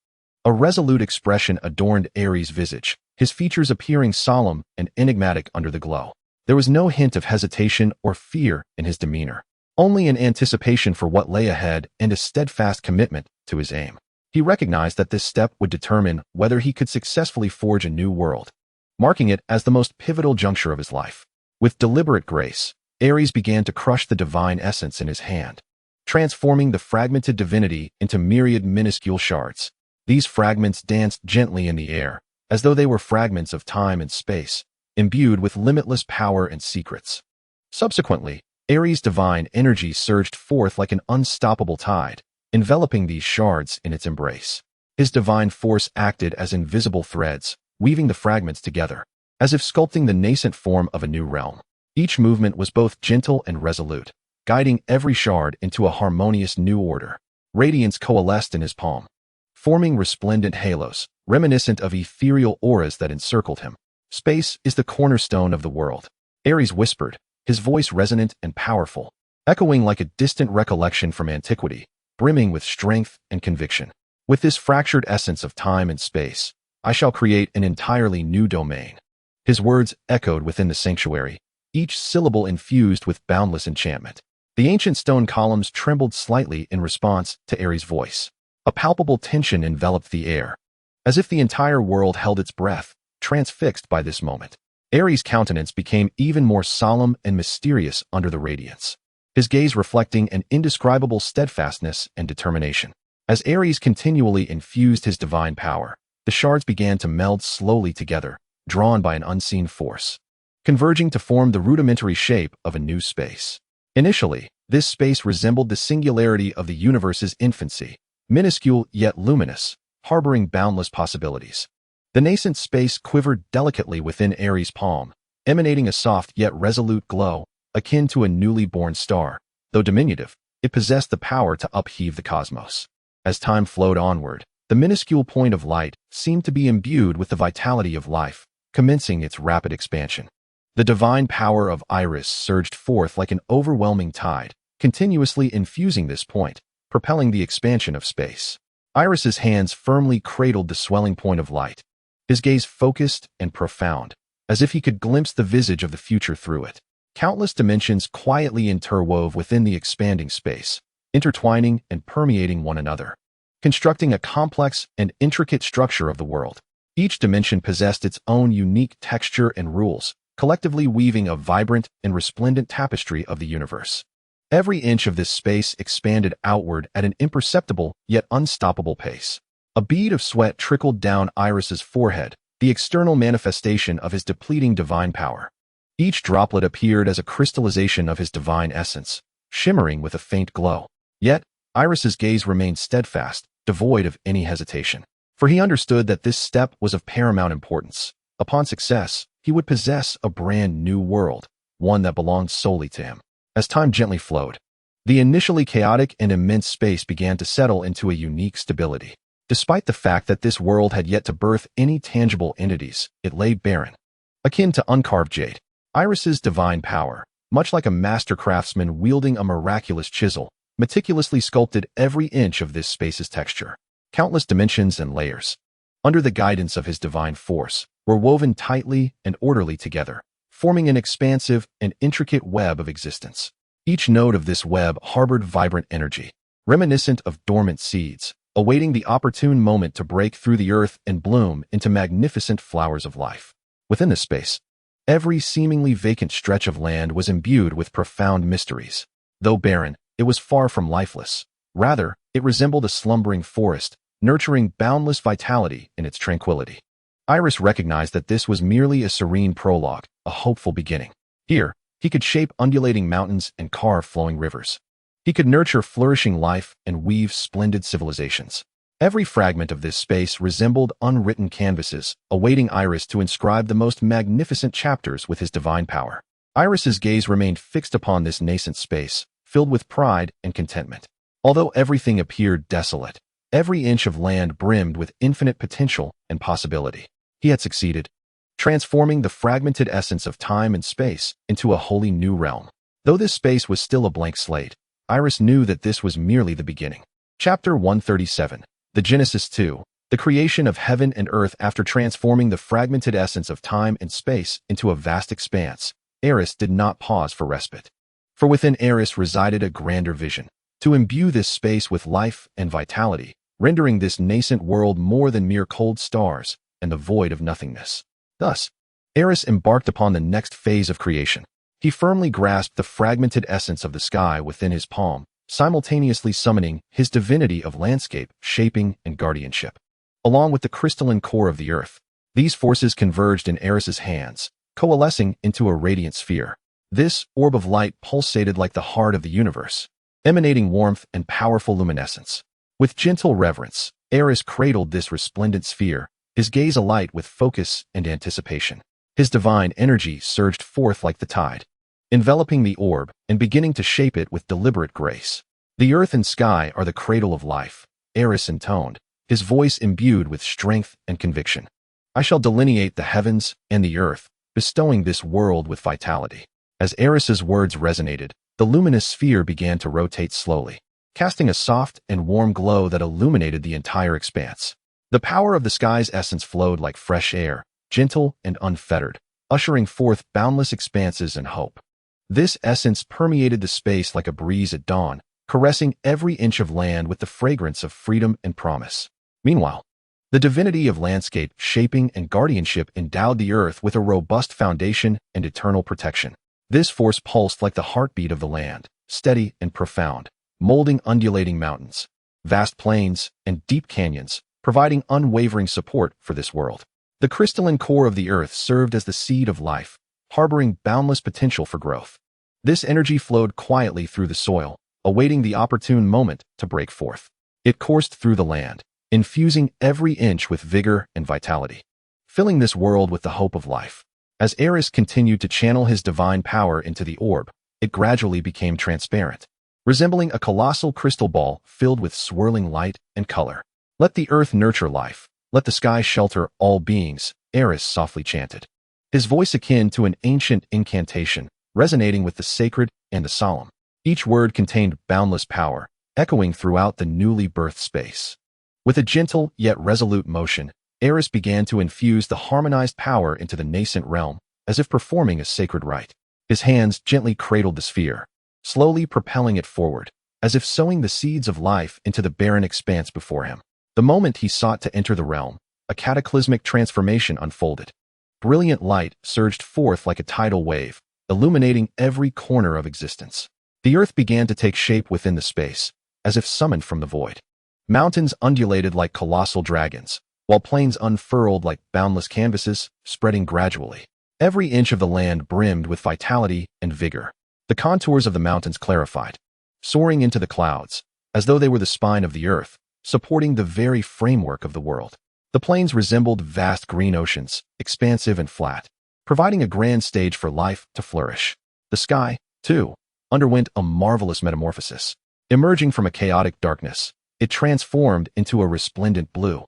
A resolute expression adorned Aerys' visage, his features appearing solemn and enigmatic under the glow. There was no hint of hesitation or fear in his demeanor, only an anticipation for what lay ahead and a steadfast commitment to his aim. He recognized that this step would determine whether he could successfully forge a new world, marking it as the most pivotal juncture of his life. With deliberate grace, Aerys began to crush the divine essence in his hand, transforming the fragmented divinity into myriad minuscule shards. These fragments danced gently in the air, as though they were fragments of time and space, imbued with limitless power and secrets. Subsequently, Aerys' divine energy surged forth like an unstoppable tide, enveloping these shards in its embrace. His divine force acted as invisible threads, weaving the fragments together, as if sculpting the nascent form of a new realm. Each movement was both gentle and resolute, guiding every shard into a harmonious new order. Radiance coalesced in his palm, forming resplendent halos, reminiscent of ethereal auras that encircled him. Space is the cornerstone of the world, Aerys whispered, his voice resonant and powerful, echoing like a distant recollection from antiquity, brimming with strength and conviction. With this fractured essence of time and space, I shall create an entirely new domain. His words echoed within the sanctuary, each syllable infused with boundless enchantment. The ancient stone columns trembled slightly in response to Aerys' voice. A palpable tension enveloped the air, as if the entire world held its breath, transfixed by this moment. Aerys' countenance became even more solemn and mysterious under the radiance, his gaze reflecting an indescribable steadfastness and determination. As Aerys continually infused his divine power, the shards began to meld slowly together, drawn by an unseen force, converging to form the rudimentary shape of a new space. Initially, this space resembled the singularity of the universe's infancy, minuscule yet luminous, harboring boundless possibilities. The nascent space quivered delicately within Aerys' palm, emanating a soft yet resolute glow, akin to a newly born star. Though diminutive, it possessed the power to upheave the cosmos. As time flowed onward, the minuscule point of light seemed to be imbued with the vitality of life, commencing its rapid expansion. The divine power of Aerys surged forth like an overwhelming tide, continuously infusing this point, propelling the expansion of space. Aerys' hands firmly cradled the swelling point of light, his gaze focused and profound, as if he could glimpse the visage of the future through it. Countless dimensions quietly interwove within the expanding space, intertwining and permeating one another, constructing a complex and intricate structure of the world. Each dimension possessed its own unique texture and rules, collectively weaving a vibrant and resplendent tapestry of the universe. Every inch of this space expanded outward at an imperceptible yet unstoppable pace. A bead of sweat trickled down Aerys' forehead, the external manifestation of his depleting divine power. Each droplet appeared as a crystallization of his divine essence, shimmering with a faint glow. Yet, Aerys' gaze remained steadfast, devoid of any hesitation. For he understood that this step was of paramount importance. Upon success, he would possess a brand new world, one that belonged solely to him. As time gently flowed, the initially chaotic and immense space began to settle into a unique stability. Despite the fact that this world had yet to birth any tangible entities, it lay barren, akin to uncarved jade. Aerys' divine power, much like a master craftsman wielding a miraculous chisel, meticulously sculpted every inch of this space's texture. Countless dimensions and layers, under the guidance of his divine force, were woven tightly and orderly together, forming an expansive and intricate web of existence. Each node of this web harbored vibrant energy, reminiscent of dormant seeds, awaiting the opportune moment to break through the earth and bloom into magnificent flowers of life. Within this space, every seemingly vacant stretch of land was imbued with profound mysteries. Though barren, it was far from lifeless. Rather, it resembled a slumbering forest, nurturing boundless vitality in its tranquility. Aerys recognized that this was merely a serene prologue, a hopeful beginning. Here, he could shape undulating mountains and carve flowing rivers. He could nurture flourishing life and weave splendid civilizations. Every fragment of this space resembled unwritten canvases, awaiting Aerys to inscribe the most magnificent chapters with his divine power. Aerys' gaze remained fixed upon this nascent space, filled with pride and contentment. Although everything appeared desolate, every inch of land brimmed with infinite potential and possibility. He had succeeded, transforming the fragmented essence of time and space into a wholly new realm. Though this space was still a blank slate, Aerys knew that this was merely the beginning. Chapter 137, The Genesis 2, The Creation of Heaven and Earth. After transforming the fragmented essence of time and space into a vast expanse, Aerys did not pause for respite. For within Aerys resided a grander vision. To imbue this space with life and vitality, rendering this nascent world more than mere cold stars and the void of nothingness. Thus, Aerys embarked upon the next phase of creation. He firmly grasped the fragmented essence of the sky within his palm, simultaneously summoning his divinity of landscape, shaping, and guardianship. Along with the crystalline core of the earth, these forces converged in Aerys's hands, coalescing into a radiant sphere. This orb of light pulsated like the heart of the universe, emanating warmth and powerful luminescence. With gentle reverence, Aerys cradled this resplendent sphere, his gaze alight with focus and anticipation. His divine energy surged forth like the tide, enveloping the orb and beginning to shape it with deliberate grace. The earth and sky are the cradle of life, Aerys intoned, his voice imbued with strength and conviction. I shall delineate the heavens and the earth, bestowing this world with vitality. As Aerys's words resonated, the luminous sphere began to rotate slowly, casting a soft and warm glow that illuminated the entire expanse. The power of the sky's essence flowed like fresh air, gentle and unfettered, ushering forth boundless expanses and hope. This essence permeated the space like a breeze at dawn, caressing every inch of land with the fragrance of freedom and promise. Meanwhile, the divinity of landscape, shaping, and guardianship endowed the earth with a robust foundation and eternal protection. This force pulsed like the heartbeat of the land, steady and profound, molding undulating mountains, vast plains, and deep canyons, providing unwavering support for this world. The crystalline core of the earth served as the seed of life, harboring boundless potential for growth. This energy flowed quietly through the soil, awaiting the opportune moment to break forth. It coursed through the land, infusing every inch with vigor and vitality, filling this world with the hope of life. As Aerys continued to channel his divine power into the orb, it gradually became transparent, resembling a colossal crystal ball filled with swirling light and color. Let the earth nurture life. Let the sky shelter all beings, Aerys softly chanted, his voice akin to an ancient incantation, resonating with the sacred and the solemn. Each word contained boundless power, echoing throughout the newly birthed space. With a gentle yet resolute motion, Aerys began to infuse the harmonized power into the nascent realm, as if performing a sacred rite. His hands gently cradled the sphere, slowly propelling it forward, as if sowing the seeds of life into the barren expanse before him. The moment he sought to enter the realm, a cataclysmic transformation unfolded. Brilliant light surged forth like a tidal wave, illuminating every corner of existence. The earth began to take shape within the space, as if summoned from the void. Mountains undulated like colossal dragons, while plains unfurled like boundless canvases, spreading gradually. Every inch of the land brimmed with vitality and vigor. The contours of the mountains clarified, soaring into the clouds, as though they were the spine of the earth, supporting the very framework of the world. The plains resembled vast green oceans, expansive and flat, providing a grand stage for life to flourish. The sky, too, underwent a marvelous metamorphosis. Emerging from a chaotic darkness, it transformed into a resplendent blue,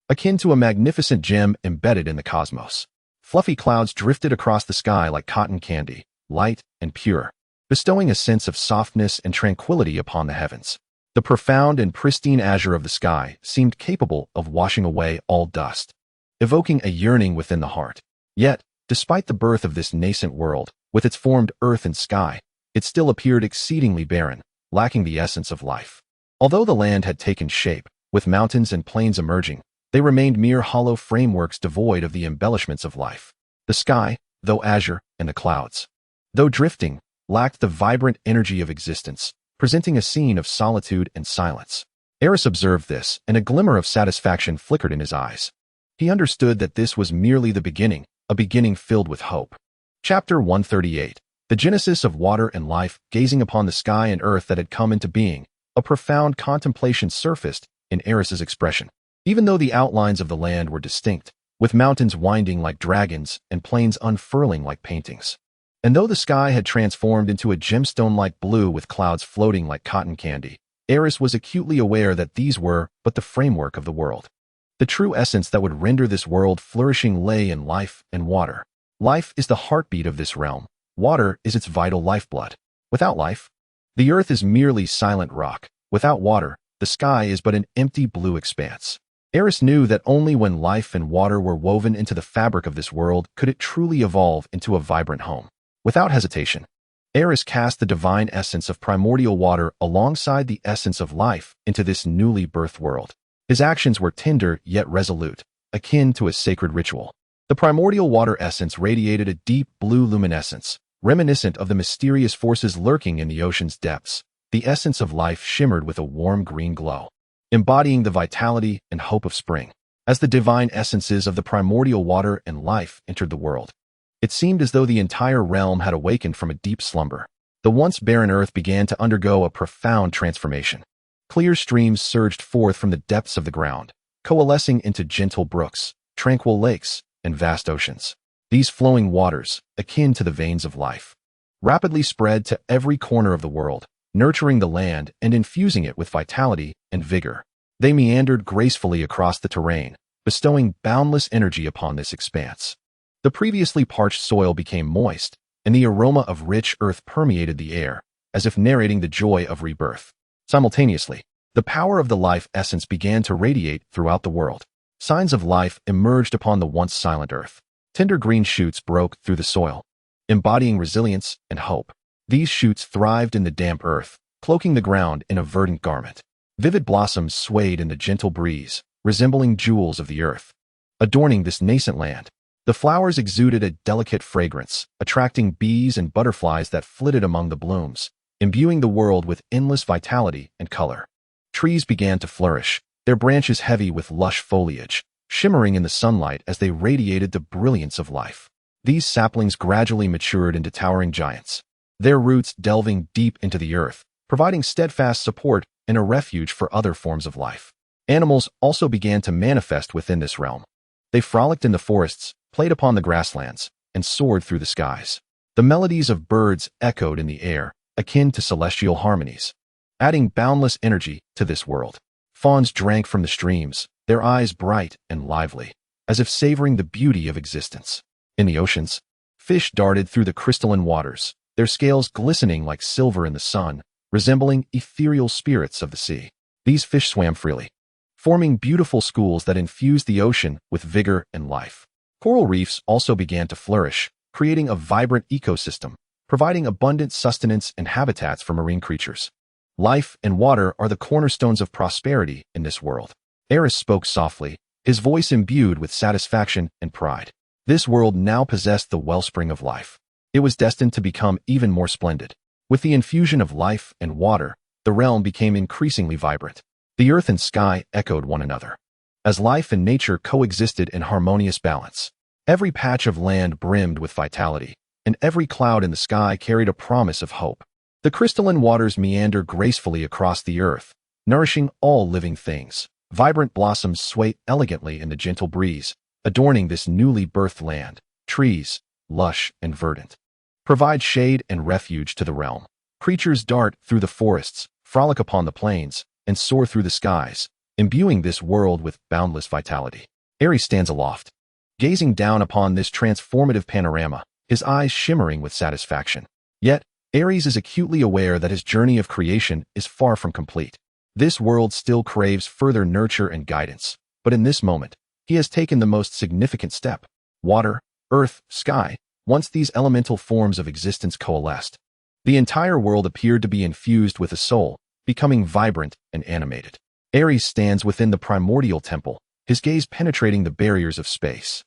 akin to a magnificent gem embedded in the cosmos. Fluffy clouds drifted across the sky like cotton candy, light and pure, bestowing a sense of softness and tranquility upon the heavens. The profound and pristine azure of the sky seemed capable of washing away all dust, evoking a yearning within the heart. Yet, despite the birth of this nascent world, with its formed earth and sky, it still appeared exceedingly barren, lacking the essence of life. Although the land had taken shape, with mountains and plains emerging, they remained mere hollow frameworks devoid of the embellishments of life. The sky, though azure, and the clouds, though drifting, lacked the vibrant energy of existence, presenting a scene of solitude and silence. Aerys observed this, and a glimmer of satisfaction flickered in his eyes. He understood that this was merely the beginning, a beginning filled with hope. Chapter 138. The Genesis of Water and Life. Gazing upon the sky and earth that had come into being, a profound contemplation surfaced in Aerys's expression. Even though the outlines of the land were distinct, with mountains winding like dragons and plains unfurling like paintings, and though the sky had transformed into a gemstone-like blue with clouds floating like cotton candy, Aerys was acutely aware that these were but the framework of the world. The true essence that would render this world flourishing lay in life and water. Life is the heartbeat of this realm. Water is its vital lifeblood. Without life, the earth is merely silent rock. Without water, the sky is but an empty blue expanse. Aerys knew that only when life and water were woven into the fabric of this world could it truly evolve into a vibrant home. Without hesitation, Aerys cast the divine essence of primordial water alongside the essence of life into this newly birthed world. His actions were tender yet resolute, akin to a sacred ritual. The primordial water essence radiated a deep blue luminescence, reminiscent of the mysterious forces lurking in the ocean's depths. The essence of life shimmered with a warm green glow, embodying the vitality and hope of spring. As the divine essences of the primordial water and life entered the world, it seemed as though the entire realm had awakened from a deep slumber. The once barren earth began to undergo a profound transformation. Clear streams surged forth from the depths of the ground, coalescing into gentle brooks, tranquil lakes, and vast oceans. These flowing waters, akin to the veins of life, rapidly spread to every corner of the world, nurturing the land and infusing it with vitality and vigor. They meandered gracefully across the terrain, bestowing boundless energy upon this expanse. The previously parched soil became moist, and the aroma of rich earth permeated the air, as if narrating the joy of rebirth. Simultaneously, the power of the life essence began to radiate throughout the world. Signs of life emerged upon the once silent earth. Tender green shoots broke through the soil, embodying resilience and hope. These shoots thrived in the damp earth, cloaking the ground in a verdant garment. Vivid blossoms swayed in the gentle breeze, resembling jewels of the earth, adorning this nascent land. The flowers exuded a delicate fragrance, attracting bees and butterflies that flitted among the blooms, imbuing the world with endless vitality and color. Trees began to flourish, their branches heavy with lush foliage, shimmering in the sunlight as they radiated the brilliance of life. These saplings gradually matured into towering giants, their roots delving deep into the earth, providing steadfast support and a refuge for other forms of life. Animals also began to manifest within this realm. They frolicked in the forests, played upon the grasslands, and soared through the skies. The melodies of birds echoed in the air, akin to celestial harmonies, adding boundless energy to this world. Fawns drank from the streams, their eyes bright and lively, as if savoring the beauty of existence. In the oceans, fish darted through the crystalline waters, their scales glistening like silver in the sun, resembling ethereal spirits of the sea. These fish swam freely, forming beautiful schools that infused the ocean with vigor and life. Coral reefs also began to flourish, creating a vibrant ecosystem, providing abundant sustenance and habitats for marine creatures. Life and water are the cornerstones of prosperity in this world. Aerys spoke softly, his voice imbued with satisfaction and pride. This world now possessed the wellspring of life. It was destined to become even more splendid. With the infusion of life and water, the realm became increasingly vibrant. The earth and sky echoed one another, as life and nature coexisted in harmonious balance. Every patch of land brimmed with vitality, and every cloud in the sky carried a promise of hope. The crystalline waters meander gracefully across the earth, nourishing all living things. Vibrant blossoms sway elegantly in the gentle breeze, adorning this newly birthed land. Trees, lush and verdant, provide shade and refuge to the realm. Creatures dart through the forests, frolic upon the plains, and soar through the skies, imbuing this world with boundless vitality. Aerys stands aloft, gazing down upon this transformative panorama, his eyes shimmering with satisfaction. Yet, Aerys is acutely aware that his journey of creation is far from complete. This world still craves further nurture and guidance, but in this moment, he has taken the most significant step. Water, earth, sky, once these elemental forms of existence coalesced, the entire world appeared to be infused with a soul, becoming vibrant and animated. Aerys stands within the primordial temple, his gaze penetrating the barriers of space.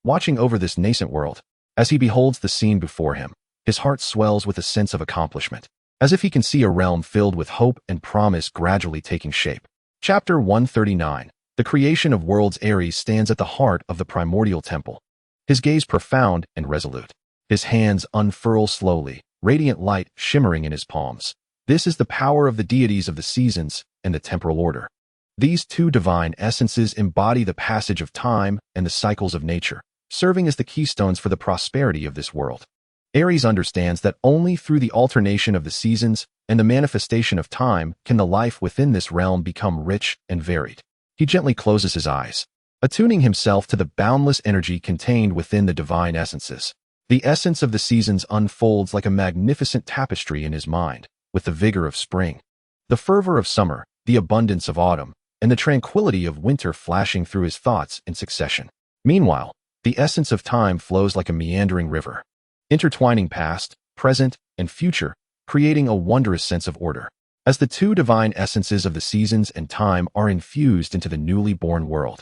Watching over this nascent world, as he beholds the scene before him, his heart swells with a sense of accomplishment, as if he can see a realm filled with hope and promise gradually taking shape. Chapter 139. The creation of worlds. Aerys stands at the heart of the primordial temple, his gaze profound and resolute. His hands unfurl slowly, radiant light shimmering in his palms. This is the power of the deities of the seasons and the temporal order. These two divine essences embody the passage of time and the cycles of nature, serving as the keystones for the prosperity of this world. Aerys understands that only through the alternation of the seasons and the manifestation of time can the life within this realm become rich and varied. He gently closes his eyes, attuning himself to the boundless energy contained within the divine essences. The essence of the seasons unfolds like a magnificent tapestry in his mind, with the vigor of spring, the fervor of summer, the abundance of autumn, and the tranquility of winter flashing through his thoughts in succession. Meanwhile, the essence of time flows like a meandering river, intertwining past, present, and future, creating a wondrous sense of order. as the two divine essences of the seasons and time are infused into the newly born world.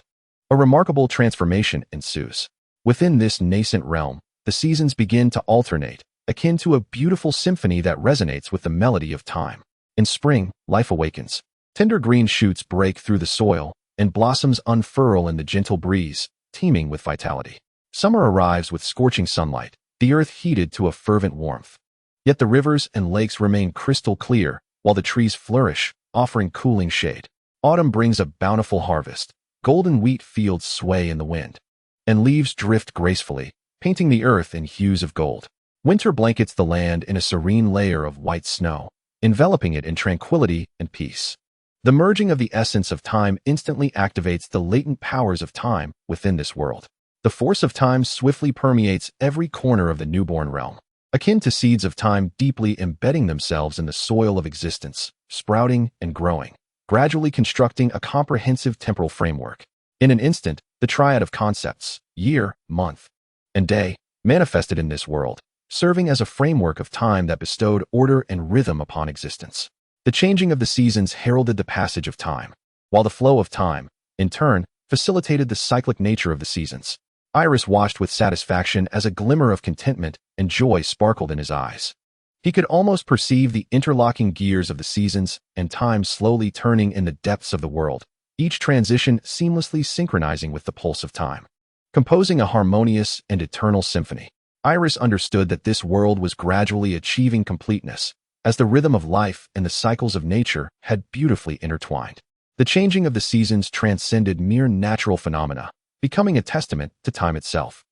A remarkable transformation ensues. Within this nascent realm, the seasons begin to alternate, akin to a beautiful symphony that resonates with the melody of time. In spring, life awakens. Tender green shoots break through the soil, and blossoms unfurl in the gentle breeze, teeming with vitality. Summer arrives with scorching sunlight, the earth heated to a fervent warmth. Yet the rivers and lakes remain crystal clear, while the trees flourish, offering cooling shade. Autumn brings a bountiful harvest. Golden wheat fields sway in the wind, and leaves drift gracefully, painting the earth in hues of gold. Winter blankets the land in a serene layer of white snow, enveloping it in tranquility and peace. The merging of the essence of time instantly activates the latent powers of time within this world. The force of time swiftly permeates every corner of the newborn realm, akin to seeds of time deeply embedding themselves in the soil of existence, sprouting and growing, gradually constructing a comprehensive temporal framework. In an instant, the triad of concepts, year, month, and day, manifested in this world, serving as a framework of time that bestowed order and rhythm upon existence. The changing of the seasons heralded the passage of time, while the flow of time, in turn, facilitated the cyclic nature of the seasons. Aerys watched with satisfaction as a glimmer of contentment and joy sparkled in his eyes. He could almost perceive the interlocking gears of the seasons and time slowly turning in the depths of the world, each transition seamlessly synchronizing with the pulse of time, composing a harmonious and eternal symphony. Aerys understood that this world was gradually achieving completeness, as the rhythm of life and the cycles of nature had beautifully intertwined. The changing of the seasons transcended mere natural phenomena, becoming a testament to time itself.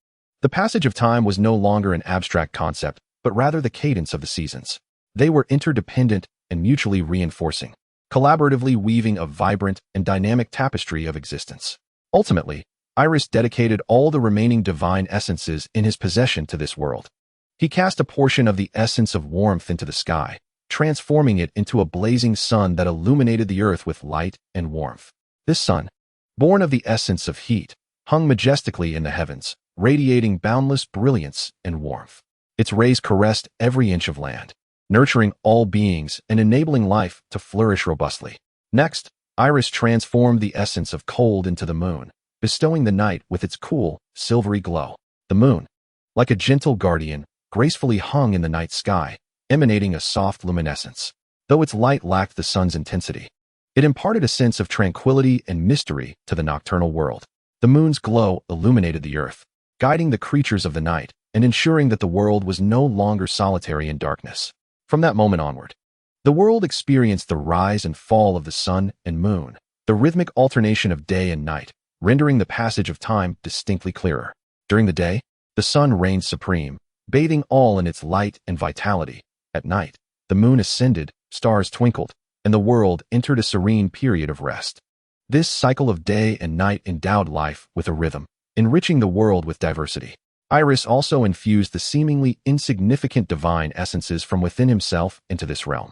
The passage of time was no longer an abstract concept, but rather the cadence of the seasons. They were interdependent and mutually reinforcing, collaboratively weaving a vibrant and dynamic tapestry of existence. Ultimately, Aerys dedicated all the remaining divine essences in his possession to this world. He cast a portion of the essence of warmth into the sky, transforming it into a blazing sun that illuminated the earth with light and warmth. This sun, born of the essence of heat, hung majestically in the heavens, radiating boundless brilliance and warmth. Its rays caressed every inch of land, nurturing all beings and enabling life to flourish robustly. Next, Aerys transformed the essence of cold into the moon, bestowing the night with its cool, silvery glow. The moon, like a gentle guardian, gracefully hung in the night sky, emanating a soft luminescence. Though its light lacked the sun's intensity, it imparted a sense of tranquility and mystery to the nocturnal world. The moon's glow illuminated the earth, guiding the creatures of the night and ensuring that the world was no longer solitary in darkness. From that moment onward, the world experienced the rise and fall of the sun and moon, the rhythmic alternation of day and night, rendering the passage of time distinctly clearer. During the day, the sun reigned supreme, bathing all in its light and vitality. At night, the moon ascended, stars twinkled, and the world entered a serene period of rest. This cycle of day and night endowed life with a rhythm, enriching the world with diversity. Aerys also infused the seemingly insignificant divine essences from within himself into this realm.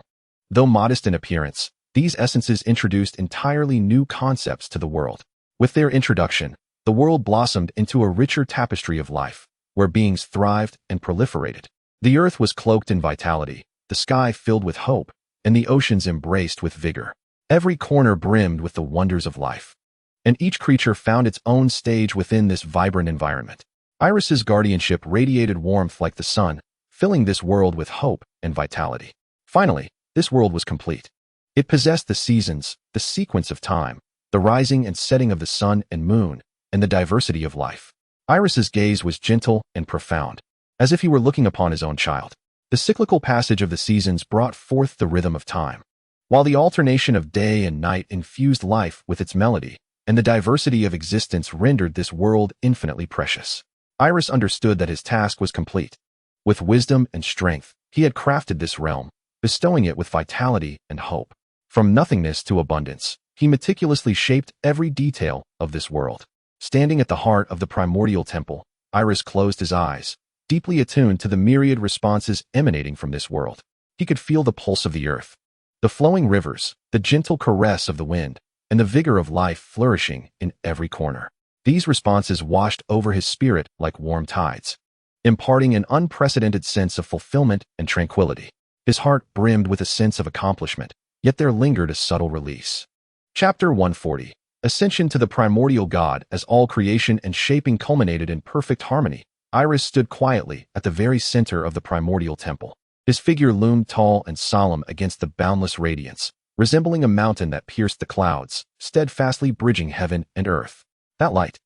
Though modest in appearance, these essences introduced entirely new concepts to the world. With their introduction, the world blossomed into a richer tapestry of life, where beings thrived and proliferated. The earth was cloaked in vitality, the sky filled with hope, and the oceans embraced with vigor. Every corner brimmed with the wonders of life, and each creature found its own stage within this vibrant environment. Aerys's guardianship radiated warmth like the sun, filling this world with hope and vitality. Finally, this world was complete. It possessed the seasons, the sequence of time, the rising and setting of the sun and moon, and the diversity of life. Aerys's gaze was gentle and profound, as if he were looking upon his own child. The cyclical passage of the seasons brought forth the rhythm of time, while the alternation of day and night infused life with its melody, and the diversity of existence rendered this world infinitely precious. Aerys understood that his task was complete. With wisdom and strength, he had crafted this realm, bestowing it with vitality and hope. From nothingness to abundance, he meticulously shaped every detail of this world. Standing at the heart of the primordial temple, Aerys closed his eyes, deeply attuned to the myriad responses emanating from this world. He could feel the pulse of the earth, the flowing rivers, the gentle caress of the wind, and the vigor of life flourishing in every corner. These responses washed over his spirit like warm tides, imparting an unprecedented sense of fulfillment and tranquility. His heart brimmed with a sense of accomplishment, yet there lingered a subtle release. Chapter 140. Ascension to the Primordial God. As all creation and shaping culminated in perfect harmony, Eros stood quietly at the very center of the primordial temple. His figure loomed tall and solemn against the boundless radiance, resembling a mountain that pierced the clouds, steadfastly bridging heaven and earth. That light,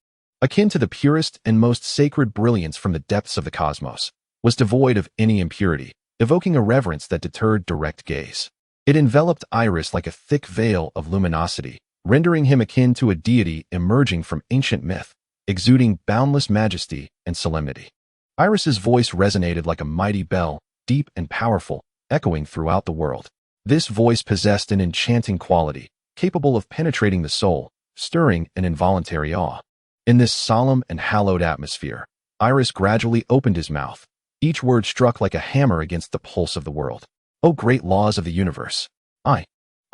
akin to the purest and most sacred brilliance from the depths of the cosmos, was devoid of any impurity, evoking a reverence that deterred direct gaze. It enveloped Eros like a thick veil of luminosity, rendering him akin to a deity emerging from ancient myth, exuding boundless majesty and solemnity. Erys's voice resonated like a mighty bell, deep and powerful, echoing throughout the world. This voice possessed an enchanting quality, capable of penetrating the soul, stirring an involuntary awe. In this solemn and hallowed atmosphere, Eros gradually opened his mouth. Each word struck like a hammer against the pulse of the world. O great laws of the universe! I,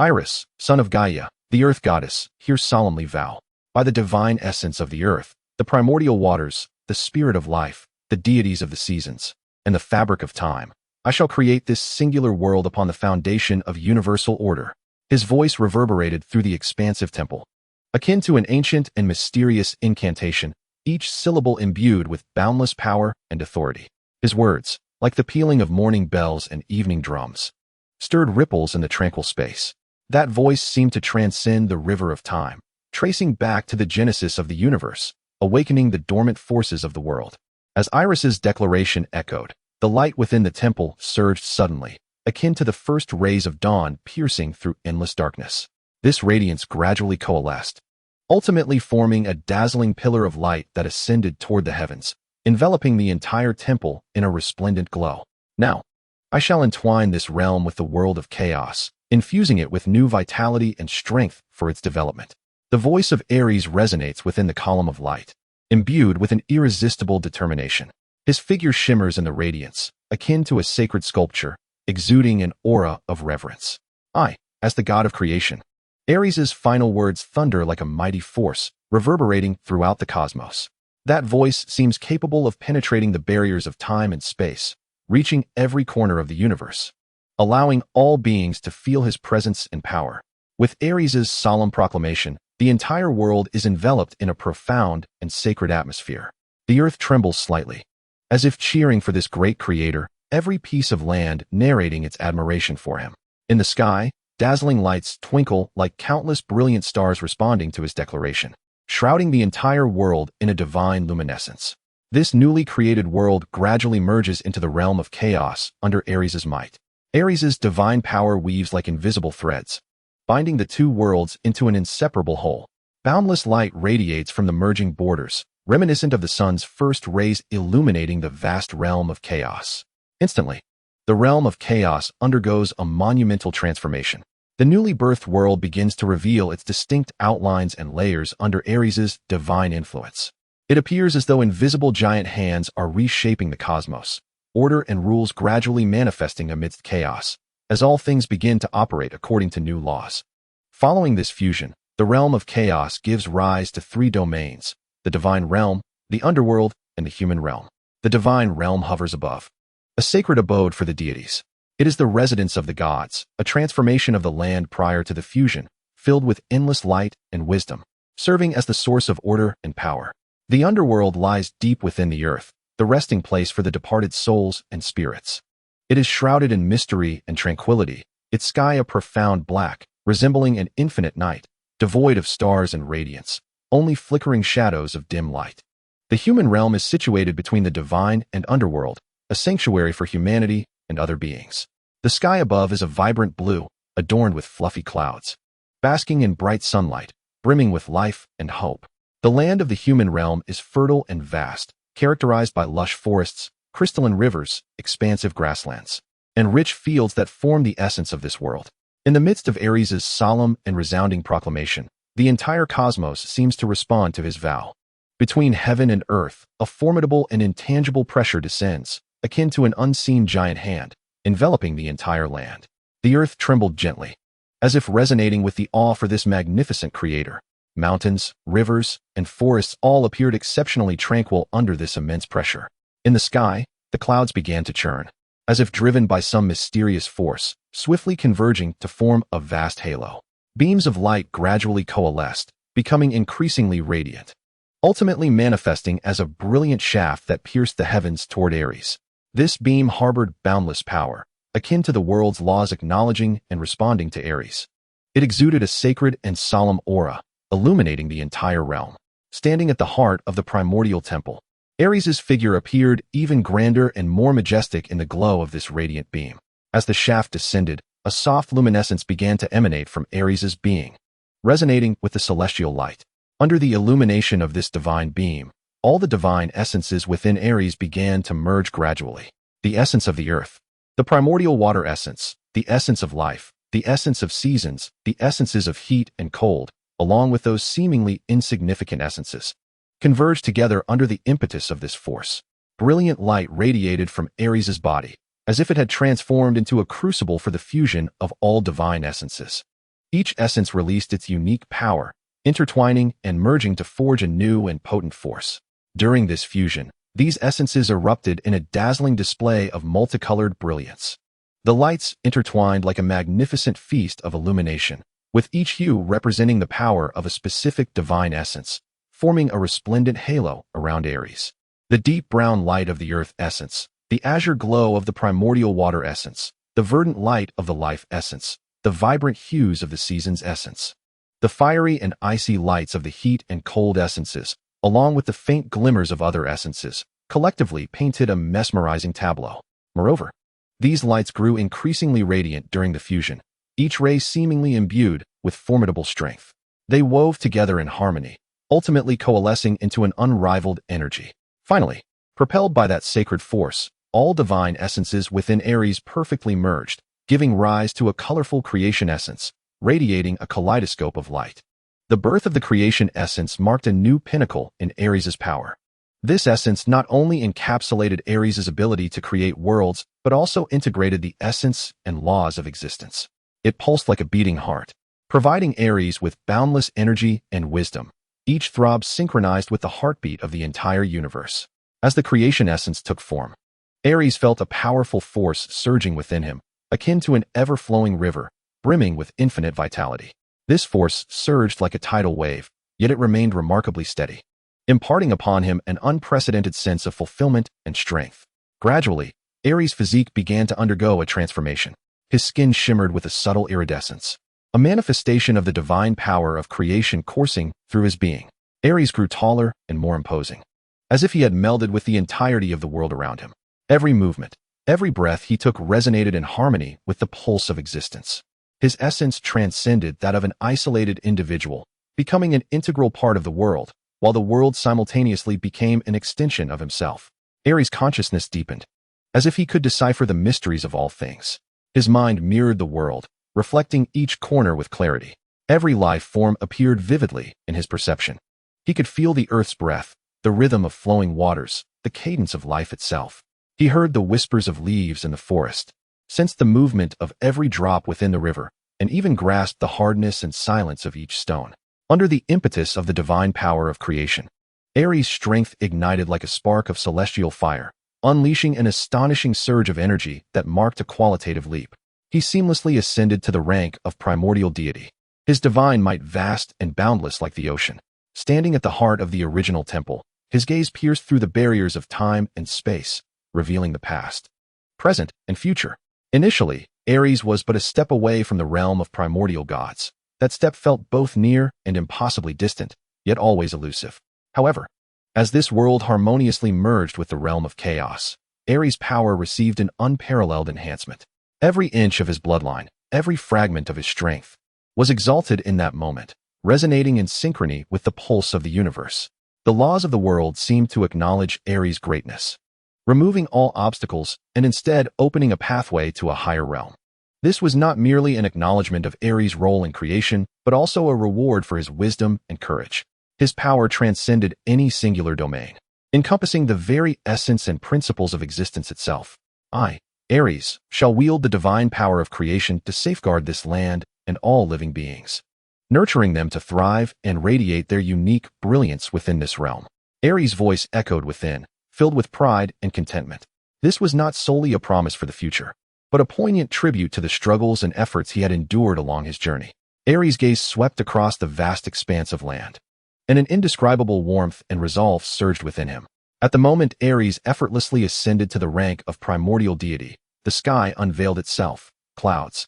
Eros, son of Gaia, the earth goddess, here solemnly vow, by the divine essence of the earth, the primordial waters, the spirit of life, the deities of the seasons, and the fabric of time, I shall create this singular world upon the foundation of universal order. His voice reverberated through the expansive temple, akin to an ancient and mysterious incantation, each syllable imbued with boundless power and authority. His words, like the pealing of morning bells and evening drums, stirred ripples in the tranquil space. That voice seemed to transcend the river of time, tracing back to the genesis of the universe, awakening the dormant forces of the world. As Erys's declaration echoed, the light within the temple surged suddenly, akin to the first rays of dawn piercing through endless darkness. This radiance gradually coalesced, ultimately forming a dazzling pillar of light that ascended toward the heavens, enveloping the entire temple in a resplendent glow. Now, I shall entwine this realm with the world of chaos, infusing it with new vitality and strength for its development. The voice of Aerys resonates within the column of light, imbued with an irresistible determination. His figure shimmers in the radiance, akin to a sacred sculpture, exuding an aura of reverence. I, as the god of creation. Aerys's final words thunder like a mighty force, reverberating throughout the cosmos. That voice seems capable of penetrating the barriers of time and space, reaching every corner of the universe, allowing all beings to feel his presence and power. With Aerys's solemn proclamation, the entire world is enveloped in a profound and sacred atmosphere. The earth trembles slightly, as if cheering for this great creator, every piece of land narrating its admiration for him. In the sky, dazzling lights twinkle like countless brilliant stars responding to his declaration, shrouding the entire world in a divine luminescence. This newly created world gradually merges into the realm of chaos under Aerys's might. Aerys's divine power weaves like invisible threads, binding the two worlds into an inseparable whole. Boundless light radiates from the merging borders, reminiscent of the sun's first rays illuminating the vast realm of chaos. Instantly, the realm of chaos undergoes a monumental transformation. The newly birthed world begins to reveal its distinct outlines and layers under Aerys's divine influence. It appears as though invisible giant hands are reshaping the cosmos, order and rules gradually manifesting amidst chaos, as all things begin to operate according to new laws. Following this fusion, the realm of chaos gives rise to three domains: the divine realm, the underworld, and the human realm. The divine realm hovers above, a sacred abode for the deities. It is the residence of the gods, a transformation of the land prior to the fusion, filled with endless light and wisdom, serving as the source of order and power. The underworld lies deep within the earth, the resting place for the departed souls and spirits. It is shrouded in mystery and tranquility, its sky a profound black, resembling an infinite night, devoid of stars and radiance, only flickering shadows of dim light. The human realm is situated between the divine and underworld, a sanctuary for humanity and other beings. The sky above is a vibrant blue, adorned with fluffy clouds, basking in bright sunlight, brimming with life and hope. The land of the human realm is fertile and vast, characterized by lush forests, crystalline rivers, expansive grasslands, and rich fields that form the essence of this world. In the midst of Aerys's solemn and resounding proclamation, the entire cosmos seems to respond to his vow. Between heaven and earth, a formidable and intangible pressure descends, akin to an unseen giant hand, enveloping the entire land. The earth trembled gently, as if resonating with the awe for this magnificent creator. Mountains, rivers, and forests all appeared exceptionally tranquil under this immense pressure. In the sky, the clouds began to churn, as if driven by some mysterious force, swiftly converging to form a vast halo. Beams of light gradually coalesced, becoming increasingly radiant, ultimately manifesting as a brilliant shaft that pierced the heavens toward Aerys. This beam harbored boundless power, akin to the world's laws acknowledging and responding to Aerys. It exuded a sacred and solemn aura, illuminating the entire realm. Standing at the heart of the primordial temple, Aerys' figure appeared even grander and more majestic in the glow of this radiant beam. As the shaft descended, a soft luminescence began to emanate from Aerys' being, resonating with the celestial light. Under the illumination of this divine beam, all the divine essences within Aerys began to merge gradually. The essence of the earth, the primordial water essence, the essence of life, the essence of seasons, the essences of heat and cold, along with those seemingly insignificant essences, converged together under the impetus of this force. Brilliant light radiated from Aerys' body, as if it had transformed into a crucible for the fusion of all divine essences. Each essence released its unique power, intertwining and merging to forge a new and potent force. During this fusion, these essences erupted in a dazzling display of multicolored brilliance. The lights intertwined like a magnificent feast of illumination, with each hue representing the power of a specific divine essence, forming a resplendent halo around Aerys. The deep brown light of the earth essence, the azure glow of the primordial water essence, the verdant light of the life essence, the vibrant hues of the season's essence, the fiery and icy lights of the heat and cold essences, along with the faint glimmers of other essences, collectively painted a mesmerizing tableau. Moreover, these lights grew increasingly radiant during the fusion, each ray seemingly imbued with formidable strength. They wove together in harmony, ultimately coalescing into an unrivaled energy. Finally, propelled by that sacred force, all divine essences within Aerys perfectly merged, giving rise to a colorful creation essence, radiating a kaleidoscope of light. The birth of the creation essence marked a new pinnacle in Aerys' power. This essence not only encapsulated Aerys' ability to create worlds, but also integrated the essence and laws of existence. It pulsed like a beating heart, providing Aerys with boundless energy and wisdom, each throb synchronized with the heartbeat of the entire universe. As the creation essence took form, Aerys felt a powerful force surging within him, akin to an ever-flowing river, brimming with infinite vitality. This force surged like a tidal wave, yet it remained remarkably steady, imparting upon him an unprecedented sense of fulfillment and strength. Gradually, Aerys' physique began to undergo a transformation. His skin shimmered with a subtle iridescence, a manifestation of the divine power of creation coursing through his being. Aerys grew taller and more imposing, as if he had melded with the entirety of the world around him. Every movement, every breath he took resonated in harmony with the pulse of existence. His essence transcended that of an isolated individual, becoming an integral part of the world, while the world simultaneously became an extension of himself. Aerys' consciousness deepened, as if he could decipher the mysteries of all things. His mind mirrored the world, reflecting each corner with clarity. Every life form appeared vividly in his perception. He could feel the earth's breath, the rhythm of flowing waters, the cadence of life itself. He heard the whispers of leaves in the forest, sensed the movement of every drop within the river, and even grasped the hardness and silence of each stone. Under the impetus of the divine power of creation, Aerys' strength ignited like a spark of celestial fire, unleashing an astonishing surge of energy that marked a qualitative leap. He seamlessly ascended to the rank of primordial deity, his divine might vast and boundless like the ocean. Standing at the heart of the original temple, his gaze pierced through the barriers of time and space, revealing the past, present, and future. Initially, Aerys was but a step away from the realm of primordial gods. That step felt both near and impossibly distant, yet always elusive. However, as this world harmoniously merged with the realm of chaos, Aerys' power received an unparalleled enhancement. Every inch of his bloodline, every fragment of his strength, was exalted in that moment, resonating in synchrony with the pulse of the universe. The laws of the world seemed to acknowledge Aerys' greatness, removing all obstacles and instead opening a pathway to a higher realm. This was not merely an acknowledgement of Aerys' role in creation, but also a reward for his wisdom and courage. His power transcended any singular domain, encompassing the very essence and principles of existence itself. I, Aerys, shall wield the divine power of creation to safeguard this land and all living beings, nurturing them to thrive and radiate their unique brilliance within this realm. Aerys' voice echoed within, filled with pride and contentment. This was not solely a promise for the future, but a poignant tribute to the struggles and efforts he had endured along his journey. Aerys' gaze swept across the vast expanse of land, and an indescribable warmth and resolve surged within him. At the moment Aerys effortlessly ascended to the rank of primordial deity, the sky unveiled itself. Clouds,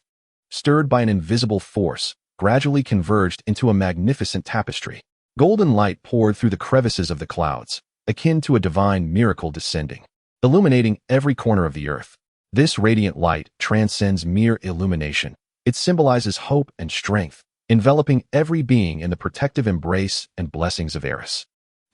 stirred by an invisible force, gradually converged into a magnificent tapestry. Golden light poured through the crevices of the clouds, akin to a divine miracle descending, illuminating every corner of the earth. This radiant light transcends mere illumination. It symbolizes hope and strength, enveloping every being in the protective embrace and blessings of Aerys.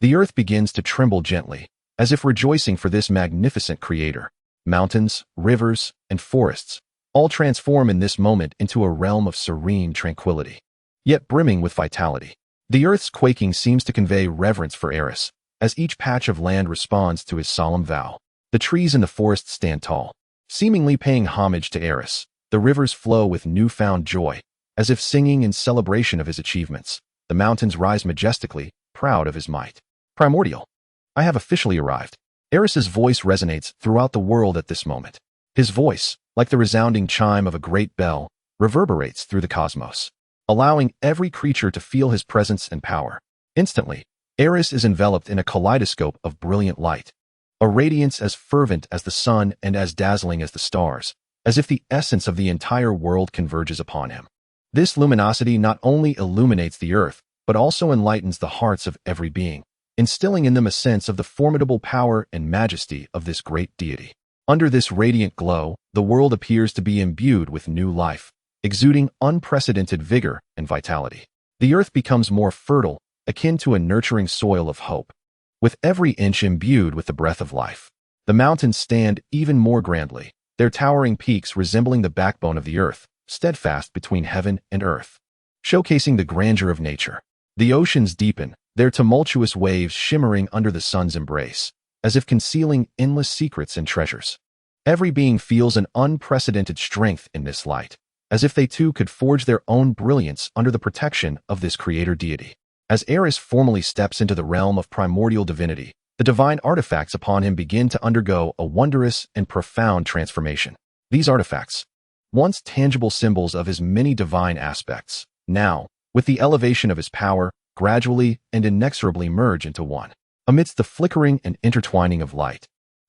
The earth begins to tremble gently, as if rejoicing for this magnificent creator. Mountains, rivers, and forests all transform in this moment into a realm of serene tranquility, yet brimming with vitality. The earth's quaking seems to convey reverence for Aerys, as each patch of land responds to his solemn vow. The trees in the forest stand tall, seemingly paying homage to Aerys. The rivers flow with newfound joy, as if singing in celebration of his achievements. The mountains rise majestically, proud of his might. Primordial. I have officially arrived. Aerys' voice resonates throughout the world at this moment. His voice, like the resounding chime of a great bell, reverberates through the cosmos, allowing every creature to feel his presence and power. Instantly, Aerys is enveloped in a kaleidoscope of brilliant light, a radiance as fervent as the sun and as dazzling as the stars, as if the essence of the entire world converges upon him. This luminosity not only illuminates the earth, but also enlightens the hearts of every being, instilling in them a sense of the formidable power and majesty of this great deity. Under this radiant glow, the world appears to be imbued with new life, exuding unprecedented vigor and vitality. The earth becomes more fertile, akin to a nurturing soil of hope, with every inch imbued with the breath of life. The mountains stand even more grandly, their towering peaks resembling the backbone of the earth, steadfast between heaven and earth, showcasing the grandeur of nature. The oceans deepen, their tumultuous waves shimmering under the sun's embrace, as if concealing endless secrets and treasures. Every being feels an unprecedented strength in this light, as if they too could forge their own brilliance under the protection of this creator deity. As Aerys formally steps into the realm of primordial divinity, the divine artifacts upon him begin to undergo a wondrous and profound transformation. These artifacts, once tangible symbols of his many divine aspects, now, with the elevation of his power, gradually and inexorably merge into one. Amidst the flickering and intertwining of light,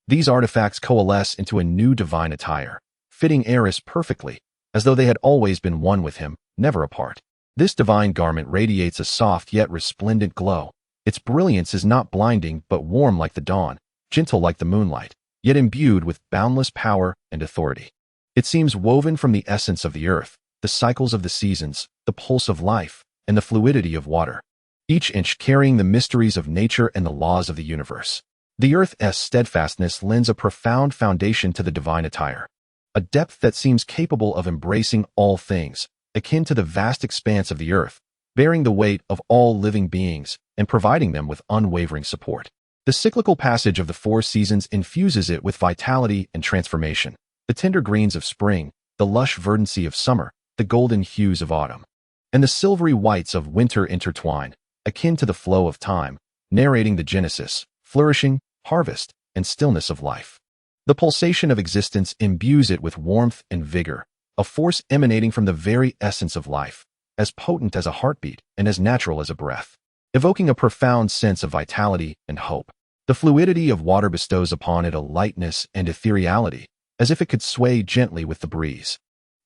these artifacts coalesce into a new divine attire, fitting Aerys perfectly, as though they had always been one with him, never apart. This divine garment radiates a soft yet resplendent glow. Its brilliance is not blinding but warm like the dawn, gentle like the moonlight, yet imbued with boundless power and authority. It seems woven from the essence of the earth, the cycles of the seasons, the pulse of life, and the fluidity of water, each inch carrying the mysteries of nature and the laws of the universe. The earth's steadfastness lends a profound foundation to the divine attire, a depth that seems capable of embracing all things, akin to the vast expanse of the earth, bearing the weight of all living beings and providing them with unwavering support. The cyclical passage of the four seasons infuses it with vitality and transformation. The tender greens of spring, the lush verdancy of summer, the golden hues of autumn, and the silvery whites of winter intertwine, akin to the flow of time, narrating the genesis, flourishing, harvest, and stillness of life. The pulsation of existence imbues it with warmth and vigor, a force emanating from the very essence of life, as potent as a heartbeat and as natural as a breath, evoking a profound sense of vitality and hope. The fluidity of water bestows upon it a lightness and ethereality, as if it could sway gently with the breeze,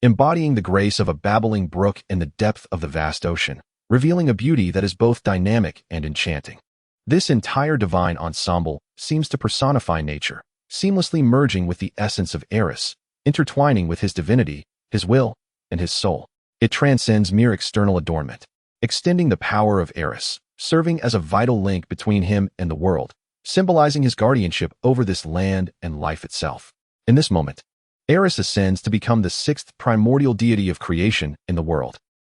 embodying the grace of a babbling brook in the depth of the vast ocean, revealing a beauty that is both dynamic and enchanting. This entire divine ensemble seems to personify nature, seamlessly merging with the essence of Aerys, intertwining with his divinity, his will, and his soul. It transcends mere external adornment, extending the power of Aerys, serving as a vital link between him and the world, symbolizing his guardianship over this land and life itself. In this moment, Aerys ascends to become the sixth primordial deity of creation in the world.